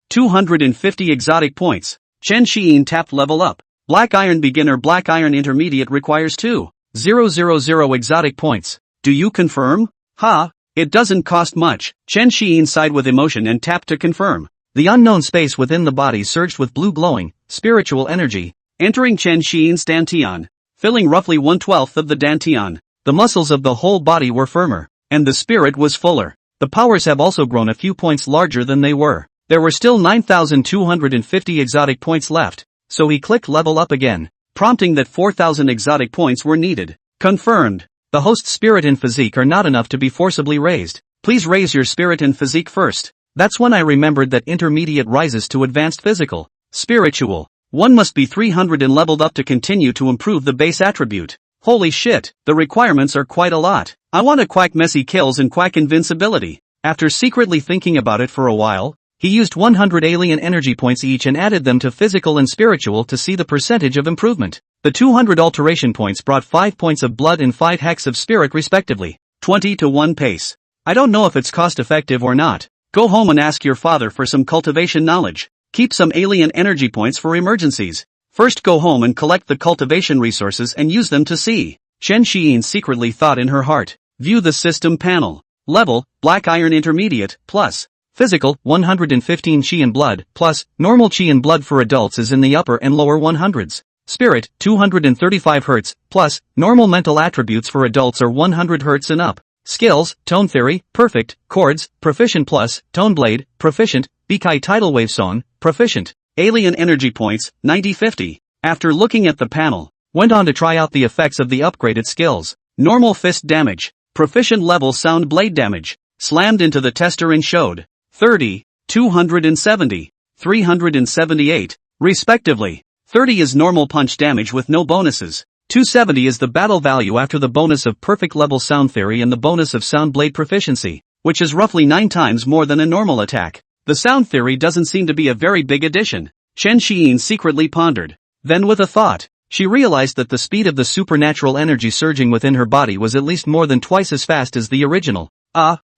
250 exotic points, Chen Xiyin tapped level up. Black Iron Beginner. Black Iron Intermediate requires 2,000 exotic points. Do you confirm? Ha, it doesn't cost much. Chen Xiyin sighed with emotion and tapped to confirm. The unknown space within the body surged with blue glowing, spiritual energy, entering Chen Xiyin's dantian, filling roughly 1/12 of the dantian. The muscles of the whole body were firmer, and the spirit was fuller. The powers have also grown a few points larger than they were. There were still 9,250 exotic points left, so he clicked level up again, prompting that 4,000 exotic points were needed. Confirmed. The host's spirit and physique are not enough to be forcibly raised. Please raise your spirit and physique first. That's when I remembered that intermediate rises to advanced physical. Spiritual. One must be 300 and leveled up to continue to improve the base attribute. Holy shit, the requirements are quite a lot. I want to quack messy kills and quack invincibility. After secretly thinking about it for a while, he used 100 alien energy points each and added them to physical and spiritual to see the percentage of improvement. The 200 alteration points brought 5 points of blood and 5 hex of spirit respectively. 20-1 pace. I don't know if it's cost effective or not. Go home and ask your father for some cultivation knowledge. Keep some alien energy points for emergencies. First go home and collect the cultivation resources and use them to see. Chen Xiyin secretly thought in her heart. View the system panel. Level, Black Iron Intermediate, plus. Physical, 115 Qi in blood, plus, normal Qi in blood for adults is in the upper and lower 100s. Spirit, 235 Hz, plus, normal mental attributes for adults are 100 Hz and up. Skills, Tone Theory, Perfect, Chords, Proficient plus, Tone Blade, Proficient, Bikai Tidal Wave Song, Proficient. Alien Energy Points, 90-50. After looking at the panel, went on to try out the effects of the upgraded skills. Normal Fist Damage, Proficient Level Sound Blade Damage, slammed into the tester and showed 30, 270, 378, respectively. 30 is normal punch damage with no bonuses. 270 is the battle value after the bonus of perfect level sound theory and the bonus of sound blade proficiency, which is roughly 9 times more than a normal attack. The sound theory doesn't seem to be a very big addition, Chen Xiyin secretly pondered. Then with a thought, she realized that the speed of the supernatural energy surging within her body was at least more than twice as fast as the original.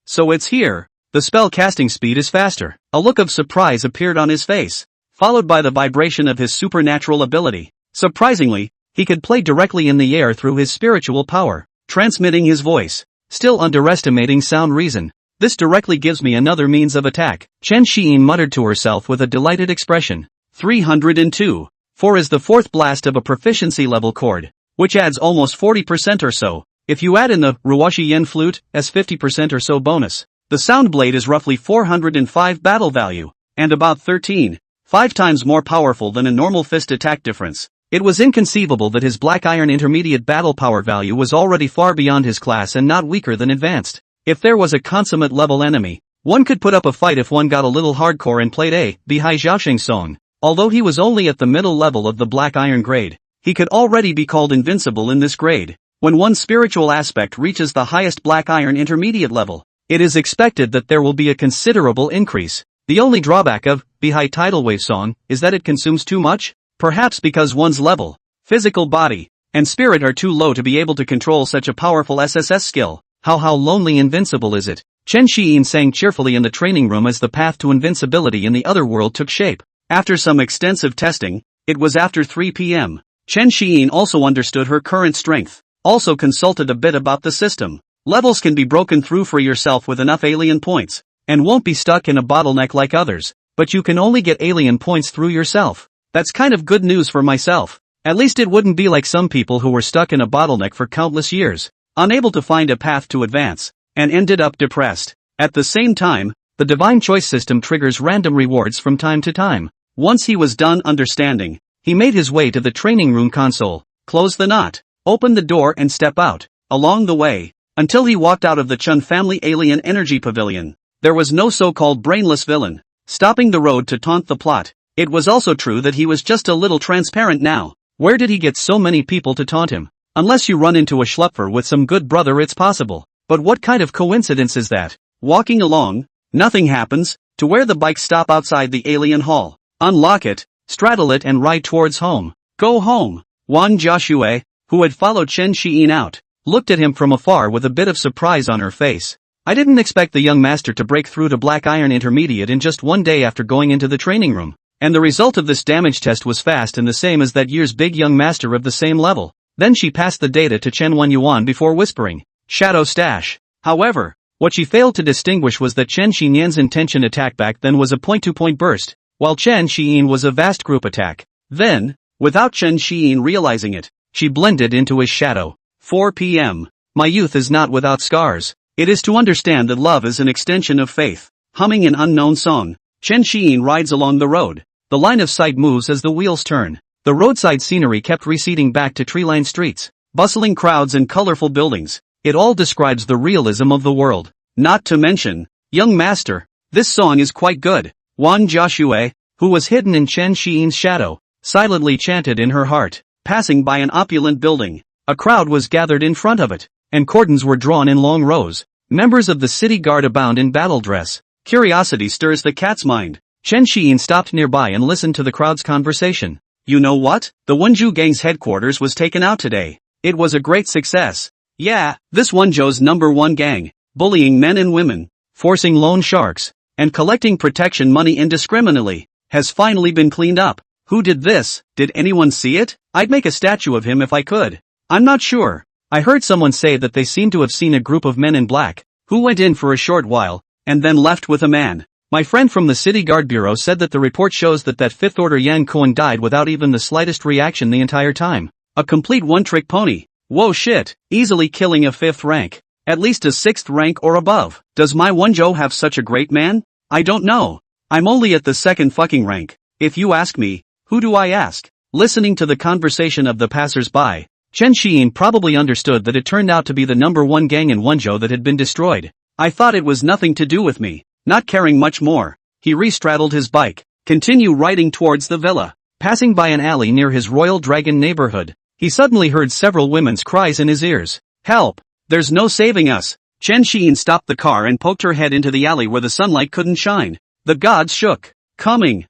So it's here. The spell casting speed is faster. A look of surprise appeared on his face, followed by the vibration of his supernatural ability. Surprisingly, he could play directly in the air through his spiritual power, transmitting his voice. Still underestimating sound reason. This directly gives me another means of attack, Chen Xiyin muttered to herself with a delighted expression. 302. 4 is the fourth blast of a proficiency level chord, which adds almost 40% or so. If you add in the Ruoshi Yen flute, as 50% or so bonus, the sound blade is roughly 405 battle value, and about 5 times more powerful than a normal fist attack difference. It was inconceivable that his black iron intermediate battle power value was already far beyond his class and not weaker than advanced. If there was a consummate level enemy, one could put up a fight if one got a little hardcore and played a Bihai Xiaoxing song. Although he was only at the middle level of the black iron grade, he could already be called invincible in this grade. When one's spiritual aspect reaches the highest black iron intermediate level, it is expected that there will be a considerable increase. The only drawback of Bihai tidal wave song is that it consumes too much, perhaps because one's level, physical body, and spirit are too low to be able to control such a powerful SSS skill. How lonely invincible is it? Chen Xiyin sang cheerfully in the training room as the path to invincibility in the other world took shape. After some extensive testing, it was after 3 p.m. Chen Xiyin also understood her current strength, also consulted a bit about the system. Levels can be broken through for yourself with enough alien points, and won't be stuck in a bottleneck like others, but you can only get alien points through yourself. That's kind of good news for myself. At least it wouldn't be like some people who were stuck in a bottleneck for countless years, unable to find a path to advance, and ended up depressed. At the same time, the divine choice system triggers random rewards from time to time. Once he was done understanding, he made his way to the training room console, closed the knot, opened the door and stepped out. Along the way, until he walked out of the Chun family alien energy pavilion, there was no so-called brainless villain stopping the road to taunt the plot. It was also true that he was just a little transparent now. Where did he get so many people to taunt him? Unless you run into a schlupfer with some good brother, it's possible. But what kind of coincidence is that? Walking along, nothing happens, to where the bikes stop outside the alien hall. Unlock it, straddle it and ride towards home. Go home. Wan Jiaxue, who had followed Chen Xiyin out, looked at him from afar with a bit of surprise on her face. I didn't expect the young master to break through to Black Iron Intermediate in just one day after going into the training room. And the result of this damage test was fast and the same as that year's big young master of the same level. Then she passed the data to Chen Wenyuan before whispering, "Shadow Stash." However, what she failed to distinguish was that Chen Xinyan's intention attack back then was a point-to-point burst, while Chen Xiyin was a vast group attack. Then, without Chen Xiyin realizing it, she blended into his shadow. 4 p.m. My youth is not without scars. It is to understand that love is an extension of faith. Humming an unknown song, Chen Xiyin rides along the road. The line of sight moves as the wheels turn. The roadside scenery kept receding back to tree-lined streets, bustling crowds and colorful buildings. It all describes the realism of the world. Not to mention, young master, this song is quite good. Wan Jiaxue, who was hidden in Chen Xiyin's shadow, silently chanted in her heart. Passing by an opulent building, a crowd was gathered in front of it, and cordons were drawn in long rows. Members of the city guard abound in battle dress. Curiosity stirs the cat's mind. Chen Xiyin stopped nearby and listened to the crowd's conversation. You know what? The Wenzhou gang's headquarters was taken out today. It was a great success. Yeah, this Wenzhou's #1 gang, bullying men and women, forcing loan sharks, and collecting protection money indiscriminately, has finally been cleaned up. Who did this? Did anyone see it? I'd make a statue of him if I could. I'm not sure. I heard someone say that they seem to have seen a group of men in black, who went in for a short while, and then left with a man. My friend from the City Guard Bureau said that the report shows that 5th Order Yang Kuan died without even the slightest reaction the entire time. A complete one-trick pony. Whoa shit, easily killing a 5th rank. At least a 6th rank or above. Does my Wenzhou have such a great man? I don't know. I'm only at the 2nd fucking rank. If you ask me, who do I ask? Listening to the conversation of the passers-by, Chen Xiyin probably understood that it turned out to be the #1 gang in Wenzhou that had been destroyed. I thought it was nothing to do with me. Not caring much more, he re-straddled his bike, continue riding towards the villa. Passing by an alley near his Royal Dragon neighborhood, he suddenly heard several women's cries in his ears. Help! There's no saving us! Chen Xiyin stopped the car and poked her head into the alley where the sunlight couldn't shine. The gods shook. Coming!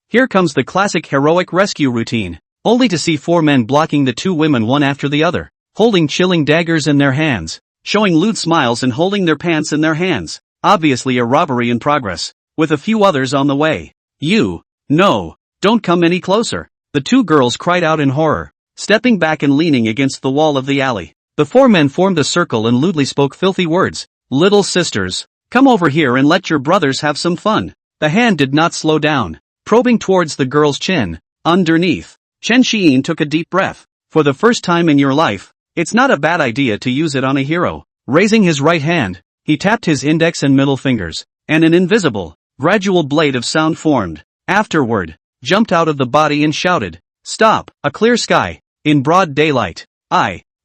Here comes the classic heroic rescue routine. Only to see 4 men blocking the 2 women one after the other, holding chilling daggers in their hands, showing lewd smiles and holding their pants in their hands. Obviously a robbery in progress, with a few others on the way. No, don't come any closer, the 2 girls cried out in horror, stepping back and leaning against the wall of the alley. The 4 men formed a circle and lewdly spoke filthy words. Little sisters, come over here and let your brothers have some fun. The hand did not slow down, probing towards the girl's chin. Underneath, Chen Xiyin took a deep breath. For the first time in your life, it's not a bad idea to use it on a hero. Raising his right hand, he tapped his index and middle fingers, and an invisible, gradual blade of sound formed. Afterward, jumped out of the body and shouted, "Stop!" A clear sky, in broad daylight.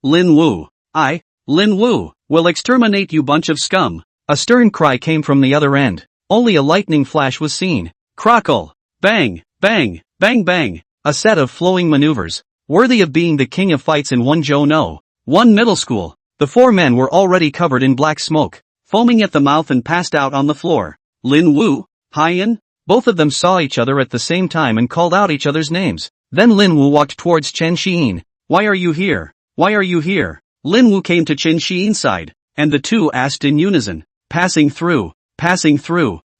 Lin Wu, will exterminate you bunch of scum. A stern cry came from the other end. Only a lightning flash was seen. Crackle! Bang! Bang! Bang bang! A set of flowing maneuvers, worthy of being the king of fights in one no. One middle school. The 4 men were already covered in black smoke, foaming at the mouth and passed out on the floor. Lin Wu, Haiyan? Both of them saw each other at the same time and called out each other's names. Then Lin Wu walked towards Chen Xiyin. Why are you here? Lin Wu came to Chen Xiyin's side, and the 2 asked in unison. Passing through.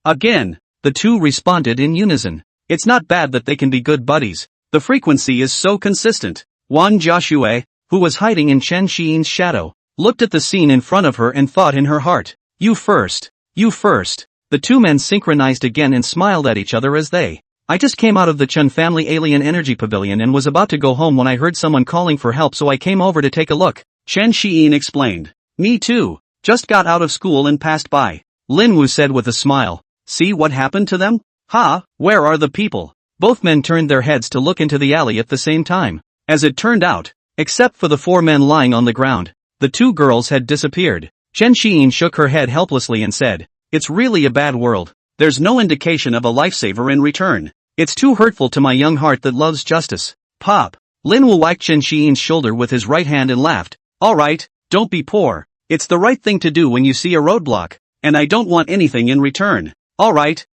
Again, the 2 responded in unison. It's not bad that they can be good buddies. The frequency is so consistent. Wang Jiaxue, who was hiding in Chen Xiyin's shadow, looked at the scene in front of her and thought in her heart. You first. The 2 men synchronized again and smiled at each other as I just came out of the Chun family alien energy pavilion and was about to go home when I heard someone calling for help, so I came over to take a look. Chen Xiyin explained. Me too. Just got out of school and passed by. Lin Wu said with a smile. See what happened to them? Where are the people? Both men turned their heads to look into the alley at the same time. As it turned out, except for the 4 men lying on the ground, the 2 girls had disappeared. Chen Xiyin shook her head helplessly and said, it's really a bad world. There's no indication of a lifesaver in return. It's too hurtful to my young heart that loves justice. Pop. Lin Wu whacked Chen Xiyin's shoulder with his right hand and laughed. Alright, don't be poor. It's the right thing to do when you see a roadblock, and I don't want anything in return. Alright.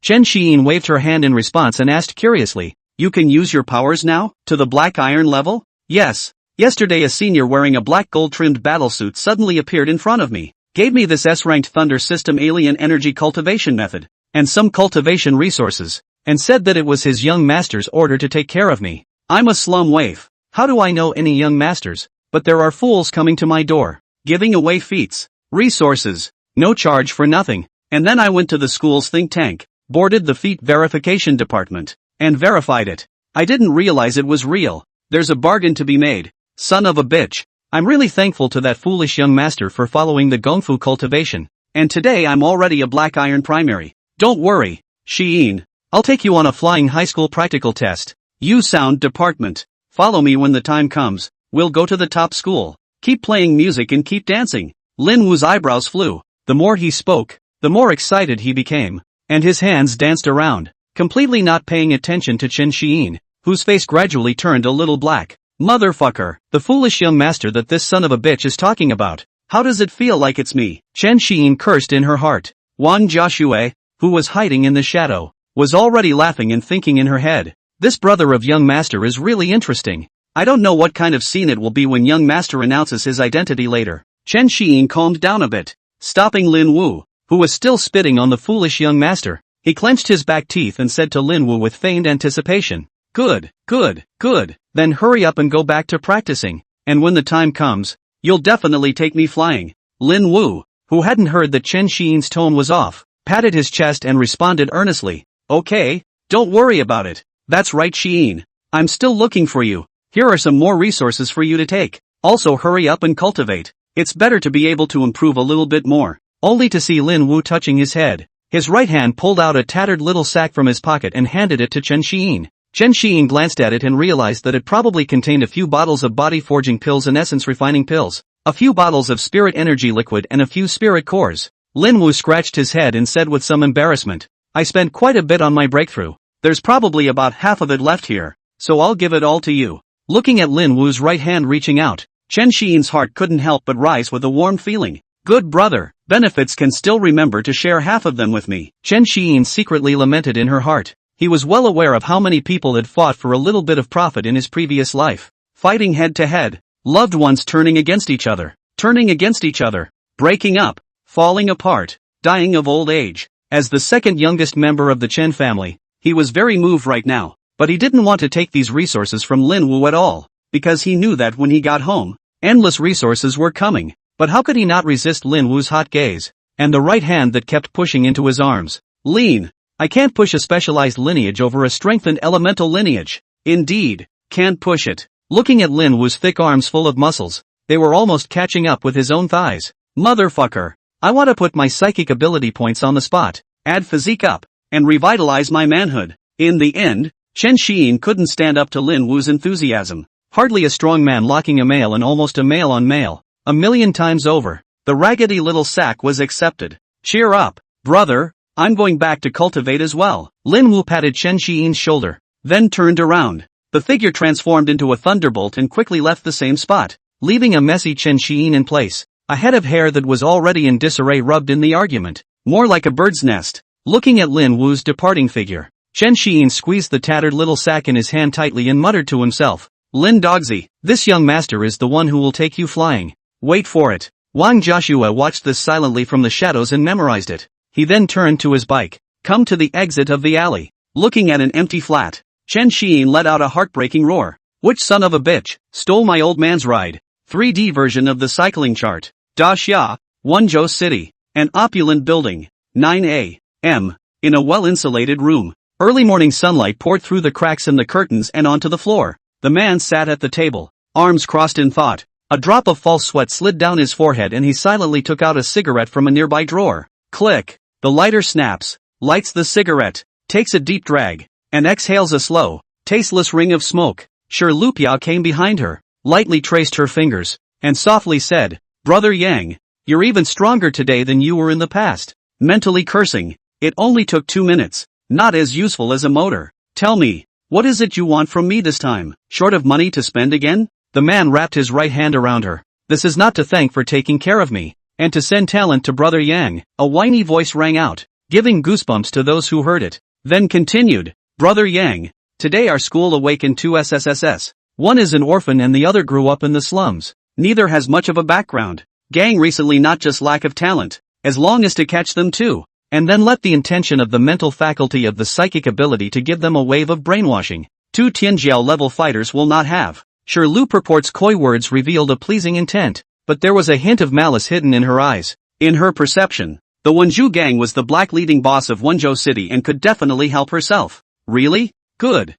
Chen Xiyin waved her hand in response and asked curiously, you can use your powers now, to the black iron level? Yes. Yesterday a senior wearing a black gold-trimmed battlesuit suddenly appeared in front of me, gave me this S-ranked Thunder System alien energy cultivation method, and some cultivation resources, and said that it was his young master's order to take care of me. I'm a slum waif. How do I know any young masters? But there are fools coming to my door, giving away feats, resources, no charge for nothing. And then I went to the school's think tank, boarded the feat verification department, and verified it. I didn't realize it was real. There's a bargain to be made. Son of a bitch. I'm really thankful to that foolish young master for following the Gongfu cultivation, and today I'm already a black iron primary. Don't worry, Xiyin. I'll take you on a flying high school practical test. You sound department. Follow me when the time comes. We'll go to the top school. Keep playing music and keep dancing. Lin Wu's eyebrows flew. The more he spoke, the more excited he became, and his hands danced around, completely not paying attention to Chen Xiyin, whose face gradually turned a little black. Motherfucker, the foolish young master that this son of a bitch is talking about. How does it feel like it's me? Chen Xiyin cursed in her heart. Wang Jiaxue, who was hiding in the shadow, was already laughing and thinking in her head. This brother of young master is really interesting. I don't know what kind of scene it will be when young master announces his identity later. Chen Xiyin calmed down a bit, stopping Lin Wu, who was still spitting on the foolish young master. He clenched his back teeth and said to Lin Wu with feigned anticipation. Good. Then hurry up and go back to practicing, and when the time comes, you'll definitely take me flying. Lin Wu, who hadn't heard that Chen Xiyin's tone was off, patted his chest and responded earnestly. Okay, don't worry about it. That's right, Xiyin. I'm still looking for you. Here are some more resources for you to take. Also hurry up and cultivate. It's better to be able to improve a little bit more. Only to see Lin Wu touching his head. His right hand pulled out a tattered little sack from his pocket and handed it to Chen Xiyin. Chen Xiyin glanced at it and realized that it probably contained a few bottles of body-forging pills and essence-refining pills, a few bottles of spirit energy liquid and a few spirit cores. Lin Wu scratched his head and said with some embarrassment, I spent quite a bit on my breakthrough. There's probably about half of it left here, so I'll give it all to you. Looking at Lin Wu's right hand reaching out, Chen Xian's heart couldn't help but rise with a warm feeling. Good brother, benefits can still remember to share half of them with me. Chen Xian secretly lamented in her heart. He was well aware of how many people had fought for a little bit of profit in his previous life. Fighting head to head, loved ones turning against each other, breaking up, falling apart, dying of old age. As the second youngest member of the Chen family, he was very moved right now, but he didn't want to take these resources from Lin Wu at all, because he knew that when he got home, endless resources were coming. But how could he not resist Lin Wu's hot gaze, and the right hand that kept pushing into his arms? Lean. I can't push a specialized lineage over a strengthened elemental lineage. Indeed, can't push it. Looking at Lin Wu's thick arms full of muscles, they were almost catching up with his own thighs. Motherfucker. I want to put my psychic ability points on the spot, add physique up, and revitalize my manhood. In the end, Chen Xian couldn't stand up to Lin Wu's enthusiasm. Hardly a strong man locking a male and almost a male on male. A million times over, the raggedy little sack was accepted. Cheer up, brother, I'm going back to cultivate as well. Lin Wu patted Chen Xian's shoulder, then turned around. The figure transformed into a thunderbolt and quickly left the same spot, leaving a messy Chen Xian in place. A head of hair that was already in disarray rubbed in the argument, more like a bird's nest. Looking at Lin Wu's departing figure, Chen Xian squeezed the tattered little sack in his hand tightly and muttered to himself, Lin Dogsy, this young master is the one who will take you flying. Wait for it. Wang Joshua watched this silently from the shadows and memorized it. He then turned to his bike. Come to the exit of the alley. Looking at an empty flat, Chen Xian let out a heartbreaking roar. Which son of a bitch stole my old man's ride? 3D version of the cycling chart. Da Xia, Wenzhou City. An opulent building. 9 a.m. In a well-insulated room. Early morning sunlight poured through the cracks in the curtains and onto the floor. The man sat at the table, arms crossed in thought. A drop of false sweat slid down his forehead and he silently took out a cigarette from a nearby drawer. Click. The lighter snaps, lights the cigarette, takes a deep drag, and exhales a slow, tasteless ring of smoke. Shi Lupia came behind her, lightly traced her fingers, and softly said, Brother Yang, you're even stronger today than you were in the past. Mentally cursing, it only took 2 minutes, not as useful as a motor. Tell me, what is it you want from me this time? Short of money to spend again? The man wrapped his right hand around her. This is not to thank for taking care of me, and to send talent to Brother Yang. A whiny voice rang out, giving goosebumps to those who heard it. Then continued, Brother Yang, today our school awakened 2 SSSS. One is an orphan and the other grew up in the slums. Neither has much of a background. Gang recently not just lack of talent, as long as to catch them too, and then let the intention of the mental faculty of the psychic ability to give them a wave of brainwashing. 2 Tianjiao level fighters will not have. Shi Lu purport's coy words revealed a pleasing intent, but there was a hint of malice hidden in her eyes. In her perception, the Wenzhou gang was the black leading boss of Wenzhou City and could definitely help herself. Really? Good.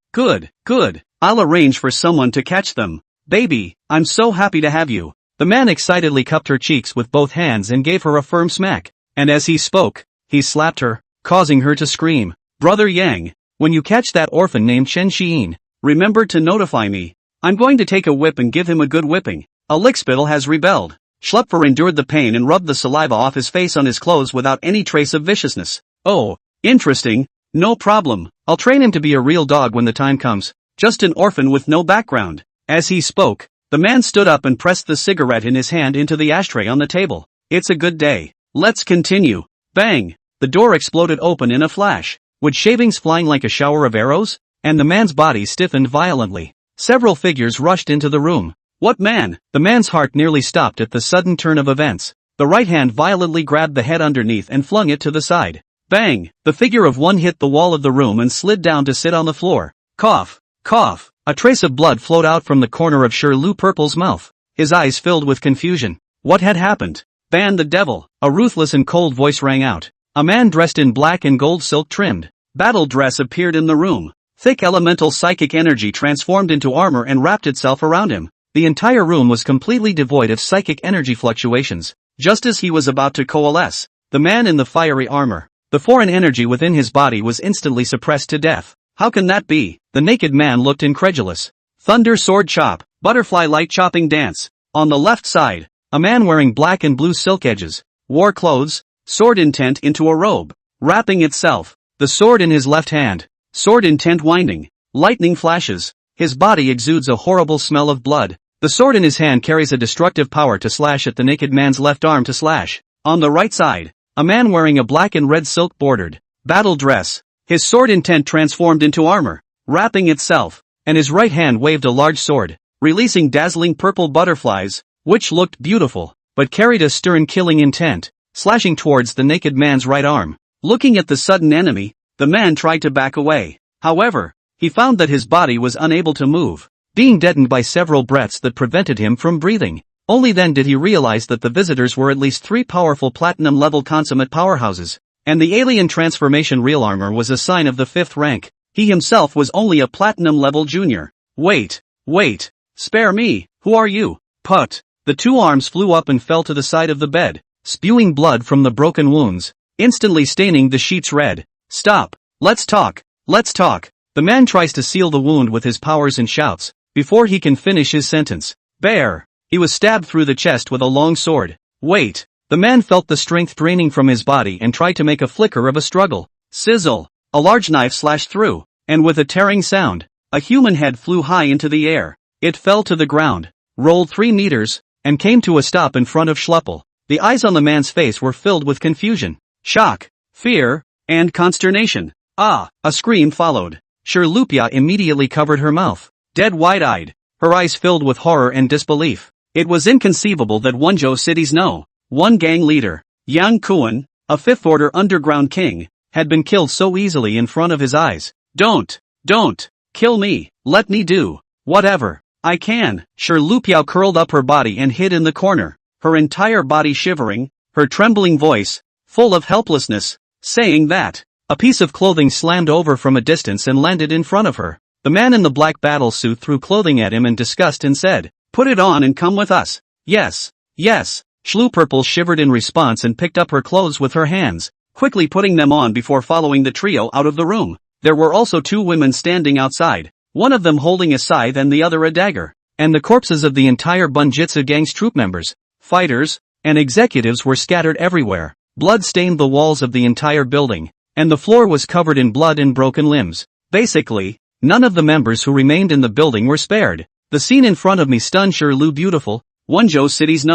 I'll arrange for someone to catch them. Baby, I'm so happy to have you. The man excitedly cupped her cheeks with both hands and gave her a firm smack, and as he spoke, he slapped her, causing her to scream. Brother Yang, when you catch that orphan named Chen Xian, remember to notify me. I'm going to take a whip and give him a good whipping. A lickspittle has rebelled. Schlupfer endured the pain and rubbed the saliva off his face on his clothes without any trace of viciousness. Oh, interesting. No problem. I'll train him to be a real dog when the time comes. Just an orphan with no background. As he spoke, the man stood up and pressed the cigarette in his hand into the ashtray on the table. It's a good day. Let's continue. Bang! The door exploded open in a flash, with shavings flying like a shower of arrows, and the man's body stiffened violently. Several figures rushed into the room. What man? The man's heart nearly stopped at the sudden turn of events. The right hand violently grabbed the head underneath and flung it to the side. Bang! The figure of one hit the wall of the room and slid down to sit on the floor. Cough! Cough! A trace of blood flowed out from the corner of Shi Lu Purple's mouth. His eyes filled with confusion. What had happened? Ban the devil! A ruthless and cold voice rang out. A man dressed in black and gold silk trimmed battle dress appeared in the room. Thick elemental psychic energy transformed into armor and wrapped itself around him. The entire room was completely devoid of psychic energy fluctuations. Just as he was about to coalesce, the man in the fiery armor, the foreign energy within his body was instantly suppressed to death. How can that be? The naked man looked incredulous. Thunder sword chop, butterfly light chopping dance. On the left side, a man wearing black and blue silk edges, war clothes, sword intent into a robe, wrapping itself, the sword in his left hand. Sword intent winding, lightning flashes, His body exudes a horrible smell of blood. The sword in his hand carries a destructive power to slash at the naked man's left arm to slash. On the right side, a man wearing a black and red silk bordered battle dress. His sword intent transformed into armor, wrapping itself, and his right hand waved a large sword, releasing dazzling purple butterflies, which looked beautiful, but carried a stern killing intent, slashing towards the naked man's right arm. Looking at the sudden enemy, the man tried to back away. However, he found that his body was unable to move, being deadened by several breaths that prevented him from breathing. Only then did he realize that the visitors were at least 3 powerful platinum-level consummate powerhouses, and the alien transformation real armor was a sign of the 5th rank. He himself was only a platinum-level junior. Wait, spare me, who are you? Put. The 2 arms flew up and fell to the side of the bed, spewing blood from the broken wounds, instantly staining the sheets red. Stop, let's talk. The man tries to seal the wound with his powers and shouts, before he can finish his sentence. Bear. He was stabbed through the chest with a long sword. Wait. The man felt the strength draining from his body and tried to make a flicker of a struggle. Sizzle. A large knife slashed through, and with a tearing sound, a human head flew high into the air. It fell to the ground, rolled 3 meters, and came to a stop in front of Schluppel. The eyes on the man's face were filled with confusion, shock, fear, and consternation. Ah! A scream followed. Sherlupia immediately covered her mouth, dead wide-eyed, her eyes filled with horror and disbelief. It was inconceivable that Wonjo City's one gang leader, Yang Kuan, a 5th Order underground king, had been killed so easily in front of his eyes. Don't kill me, let me do whatever I can. Sherlupia curled up her body and hid in the corner, her entire body shivering, her trembling voice, full of helplessness, saying that. A piece of clothing slammed over from a distance and landed in front of her. The man in the black battle suit threw clothing at him in disgust and said, "Put it on and come with us." Yes. Schluppurple shivered in response and picked up her clothes with her hands, quickly putting them on before following the trio out of the room. There were also 2 women standing outside, one of them holding a scythe and the other a dagger, and the corpses of the entire Bunjitsu gang's troop members, fighters, and executives were scattered everywhere. Blood stained the walls of the entire building, and the floor was covered in blood and broken limbs. Basically, none of the members who remained in the building were spared. The scene in front of me stunned Shirlu beautiful. Wonjo City's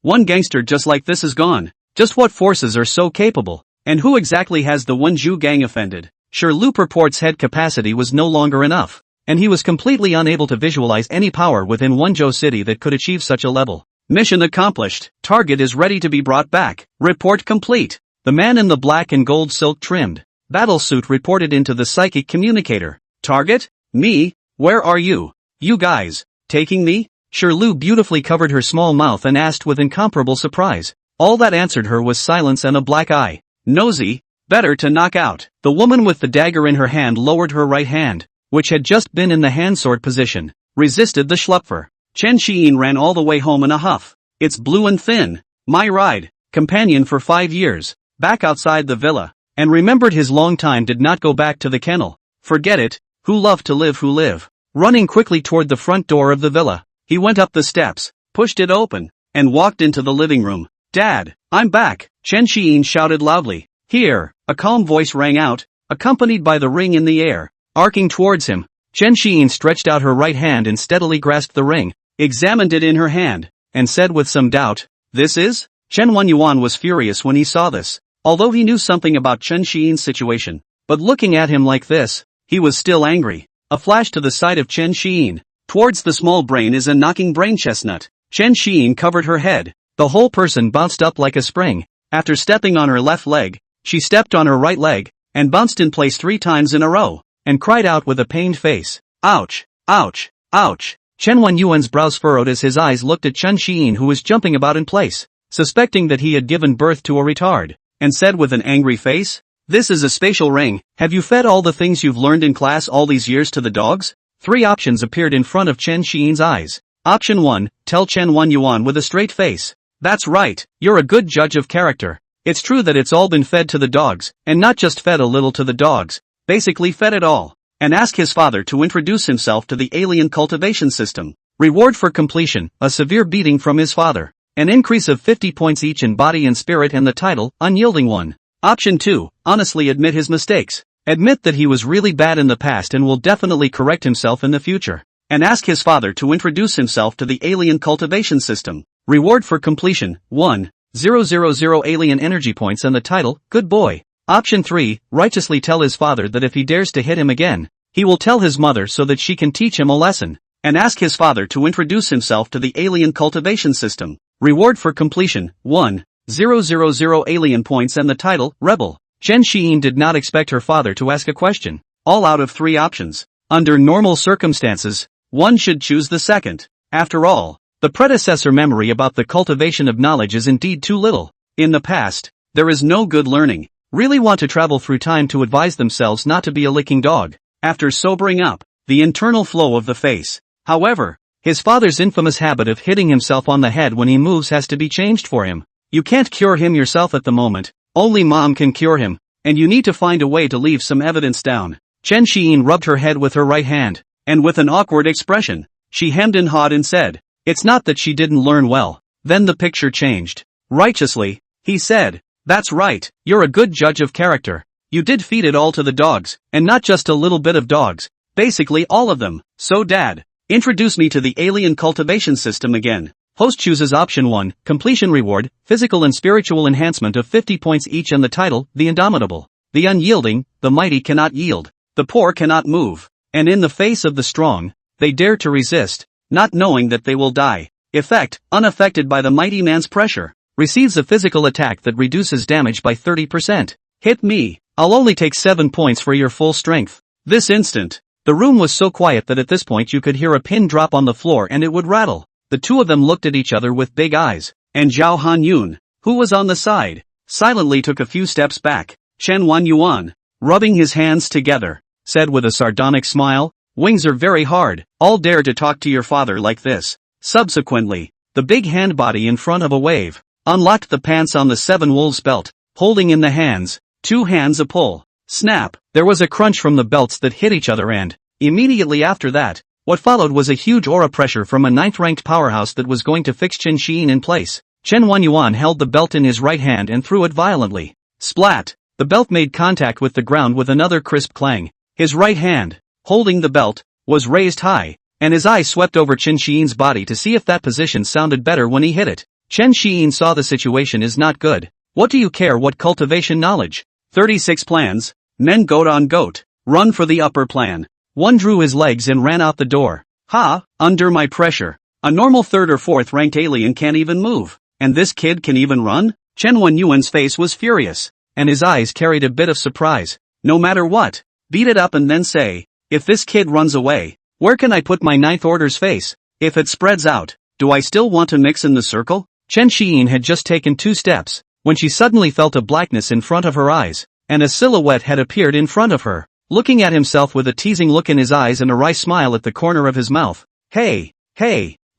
one gangster just like this is gone. Just what forces are so capable, and who exactly has the Wonju gang offended? Shirlu Purport's head capacity was no longer enough, and he was completely unable to visualize any power within Wonjo City that could achieve such a level. Mission accomplished. Target is ready to be brought back. Report complete. The man in the black and gold silk trimmed battlesuit reported into the psychic communicator. Target? Me? Where are you? You guys, taking me? Shirlu beautifully covered her small mouth and asked with incomparable surprise. All that answered her was silence and a black eye. Nosy, better to knock out. The woman with the dagger in her hand lowered her right hand, which had just been in the handsword position, resisted the schlupfer. Chen Xiyin ran all the way home in a huff. It's blue and thin. My ride, companion for 5 years. Back outside the villa, and remembered his long time did not go back to the kennel. Forget it, who love to live who live. Running quickly toward the front door of the villa, he went up the steps, pushed it open, and walked into the living room. Dad, I'm back, Chen Xiyin shouted loudly. Here, a calm voice rang out, accompanied by the ring in the air, arcing towards him. Chen Xiyin stretched out her right hand and steadily grasped the ring, examined it in her hand, and said with some doubt, "This is?" Chen Wenyuan was furious when he saw this. Although he knew something about Chen Xiyin's situation, but looking at him like this, he was still angry. A flash to the side of Chen Xiyin. Towards the small brain is a knocking brain chestnut. Chen Xiyin covered her head. The whole person bounced up like a spring. After stepping on her left leg, she stepped on her right leg, and bounced in place 3 times in a row, and cried out with a pained face. Ouch! Ouch! Ouch! Chen Wenyuan's brows furrowed as his eyes looked at Chen Xiyin who was jumping about in place, suspecting that he had given birth to a retard, and said with an angry face, "This is a spatial ring. Have you fed all the things you've learned in class all these years to the dogs?" 3 options appeared in front of Chen Xiyin's eyes. Option 1, tell Chen Wenyuan with a straight face. That's right, you're a good judge of character. It's true that it's all been fed to the dogs, and not just fed a little to the dogs, basically fed it all. And ask his father to introduce himself to the alien cultivation system. Reward for completion, a severe beating from his father. An increase of 50 points each in body and spirit, and the title, Unyielding One. Option 2, honestly admit his mistakes. Admit that he was really bad in the past and will definitely correct himself in the future. and ask his father to introduce himself to the alien cultivation system. Reward for completion, 1,000 alien energy points and the title, Good Boy. Option 3, righteously tell his father that if he dares to hit him again, he will tell his mother so that she can teach him a lesson, and ask his father to introduce himself to the alien cultivation system. Reward for completion, 1,000 alien points and the title, Rebel. Chen Xiyin did not expect her father to ask a question. All out of 3 options. Under normal circumstances, one should choose the second. After all, the predecessor memory about the cultivation of knowledge is indeed too little. In the past, there is no good learning. Really want to travel through time to advise themselves not to be a licking dog. After sobering up, the internal flow of the face. However, his father's infamous habit of hitting himself on the head when he moves has to be changed for him. You can't cure him yourself at the moment, only mom can cure him, and you need to find a way to leave some evidence down. Chen Xiyin rubbed her head with her right hand, and with an awkward expression, she hemmed and hawed and said, "It's not that she didn't learn well." Then the picture changed. Righteously, he said, "That's right, you're a good judge of character. You did feed it all to the dogs, and not just a little bit of dogs, basically all of them. So Dad, introduce me to the alien cultivation system again." Host chooses option 1, completion reward, physical and spiritual enhancement of 50 points each and the title, The Indomitable. The unyielding, the mighty cannot yield, the poor cannot move, and in the face of the strong, they dare to resist, not knowing that they will die. Effect, unaffected by the mighty man's pressure, receives a physical attack that reduces damage by 30%. Hit me, I'll only take 7 points for your full strength. This instant, the room was so quiet that at this point you could hear a pin drop on the floor and it would rattle. The two of them looked at each other with big eyes, and Zhao Hanyun, who was on the side, silently took a few steps back. Chen Wanyuan, rubbing his hands together, said with a sardonic smile, "Wings are very hard, all dare to talk to your father like this." Subsequently, the big hand body in front of a wave, unlocked the pants on the 7 wolves belt, holding in the hands, 2 hands a pull. Snap, there was a crunch from the belts that hit each other and, immediately after that, what followed was a huge aura pressure from a 9th-ranked powerhouse that was going to fix Chen Xiyin in place. Chen Wanyuan held the belt in his right hand and threw it violently. Splat! The belt made contact with the ground with another crisp clang. His right hand, holding the belt, was raised high, and his eye swept over Chen Xiyin's body to see if that position sounded better when he hit it. Chen Xiyin saw the situation is not good. What do you care what cultivation knowledge? 36 plans, men goat on goat, run for the upper plan. One drew his legs and ran out the door. Ha, under my pressure. A normal 3rd or 4th ranked alien can't even move, and this kid can even run? Chen Wenyuan's face was furious, and his eyes carried a bit of surprise. No matter what, beat it up and then say, if this kid runs away, where can I put my 9th order's face? If it spreads out, do I still want to mix in the circle? Chen Xiyin had just taken 2 steps, when she suddenly felt a blackness in front of her eyes, and a silhouette had appeared in front of her, looking at himself with a teasing look in his eyes and a wry smile at the corner of his mouth. Hey,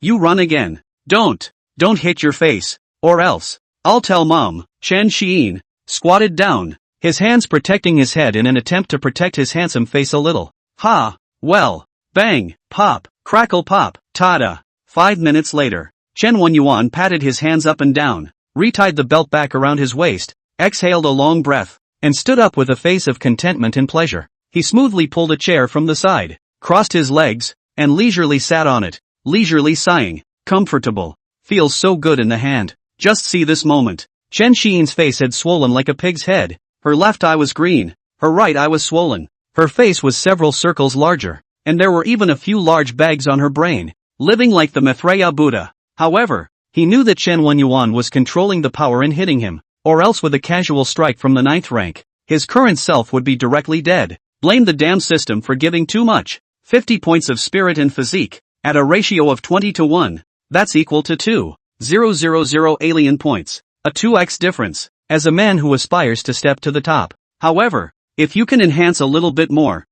you run again. Don't hit your face, or else, I'll tell Mom. Chen Xiyin squatted down, his hands protecting his head in an attempt to protect his handsome face a little. Ha, well, bang, pop, crackle pop, ta-da. 5 minutes later, Chen Wenyuan patted his hands up and down, retied the belt back around his waist, exhaled a long breath, and stood up with a face of contentment and pleasure. He smoothly pulled a chair from the side, crossed his legs, and leisurely sat on it, leisurely sighing. Comfortable. Feels so good in the hand. Just see this moment. Chen Xiyin's face had swollen like a pig's head. Her left eye was green, her right eye was swollen. Her face was several circles larger, and there were even a few large bags on her brain, living like the Maitreya Buddha. However, he knew that Chen Wenyuan was controlling the power and hitting him, or else with a casual strike from the 9th rank, his current self would be directly dead. Blame the damn system for giving too much. 50 points of spirit and physique, at a ratio of 20 to 1. That's equal to 2,000 alien points. A 2x difference, as a man who aspires to step to the top. However, if you can enhance a little bit more,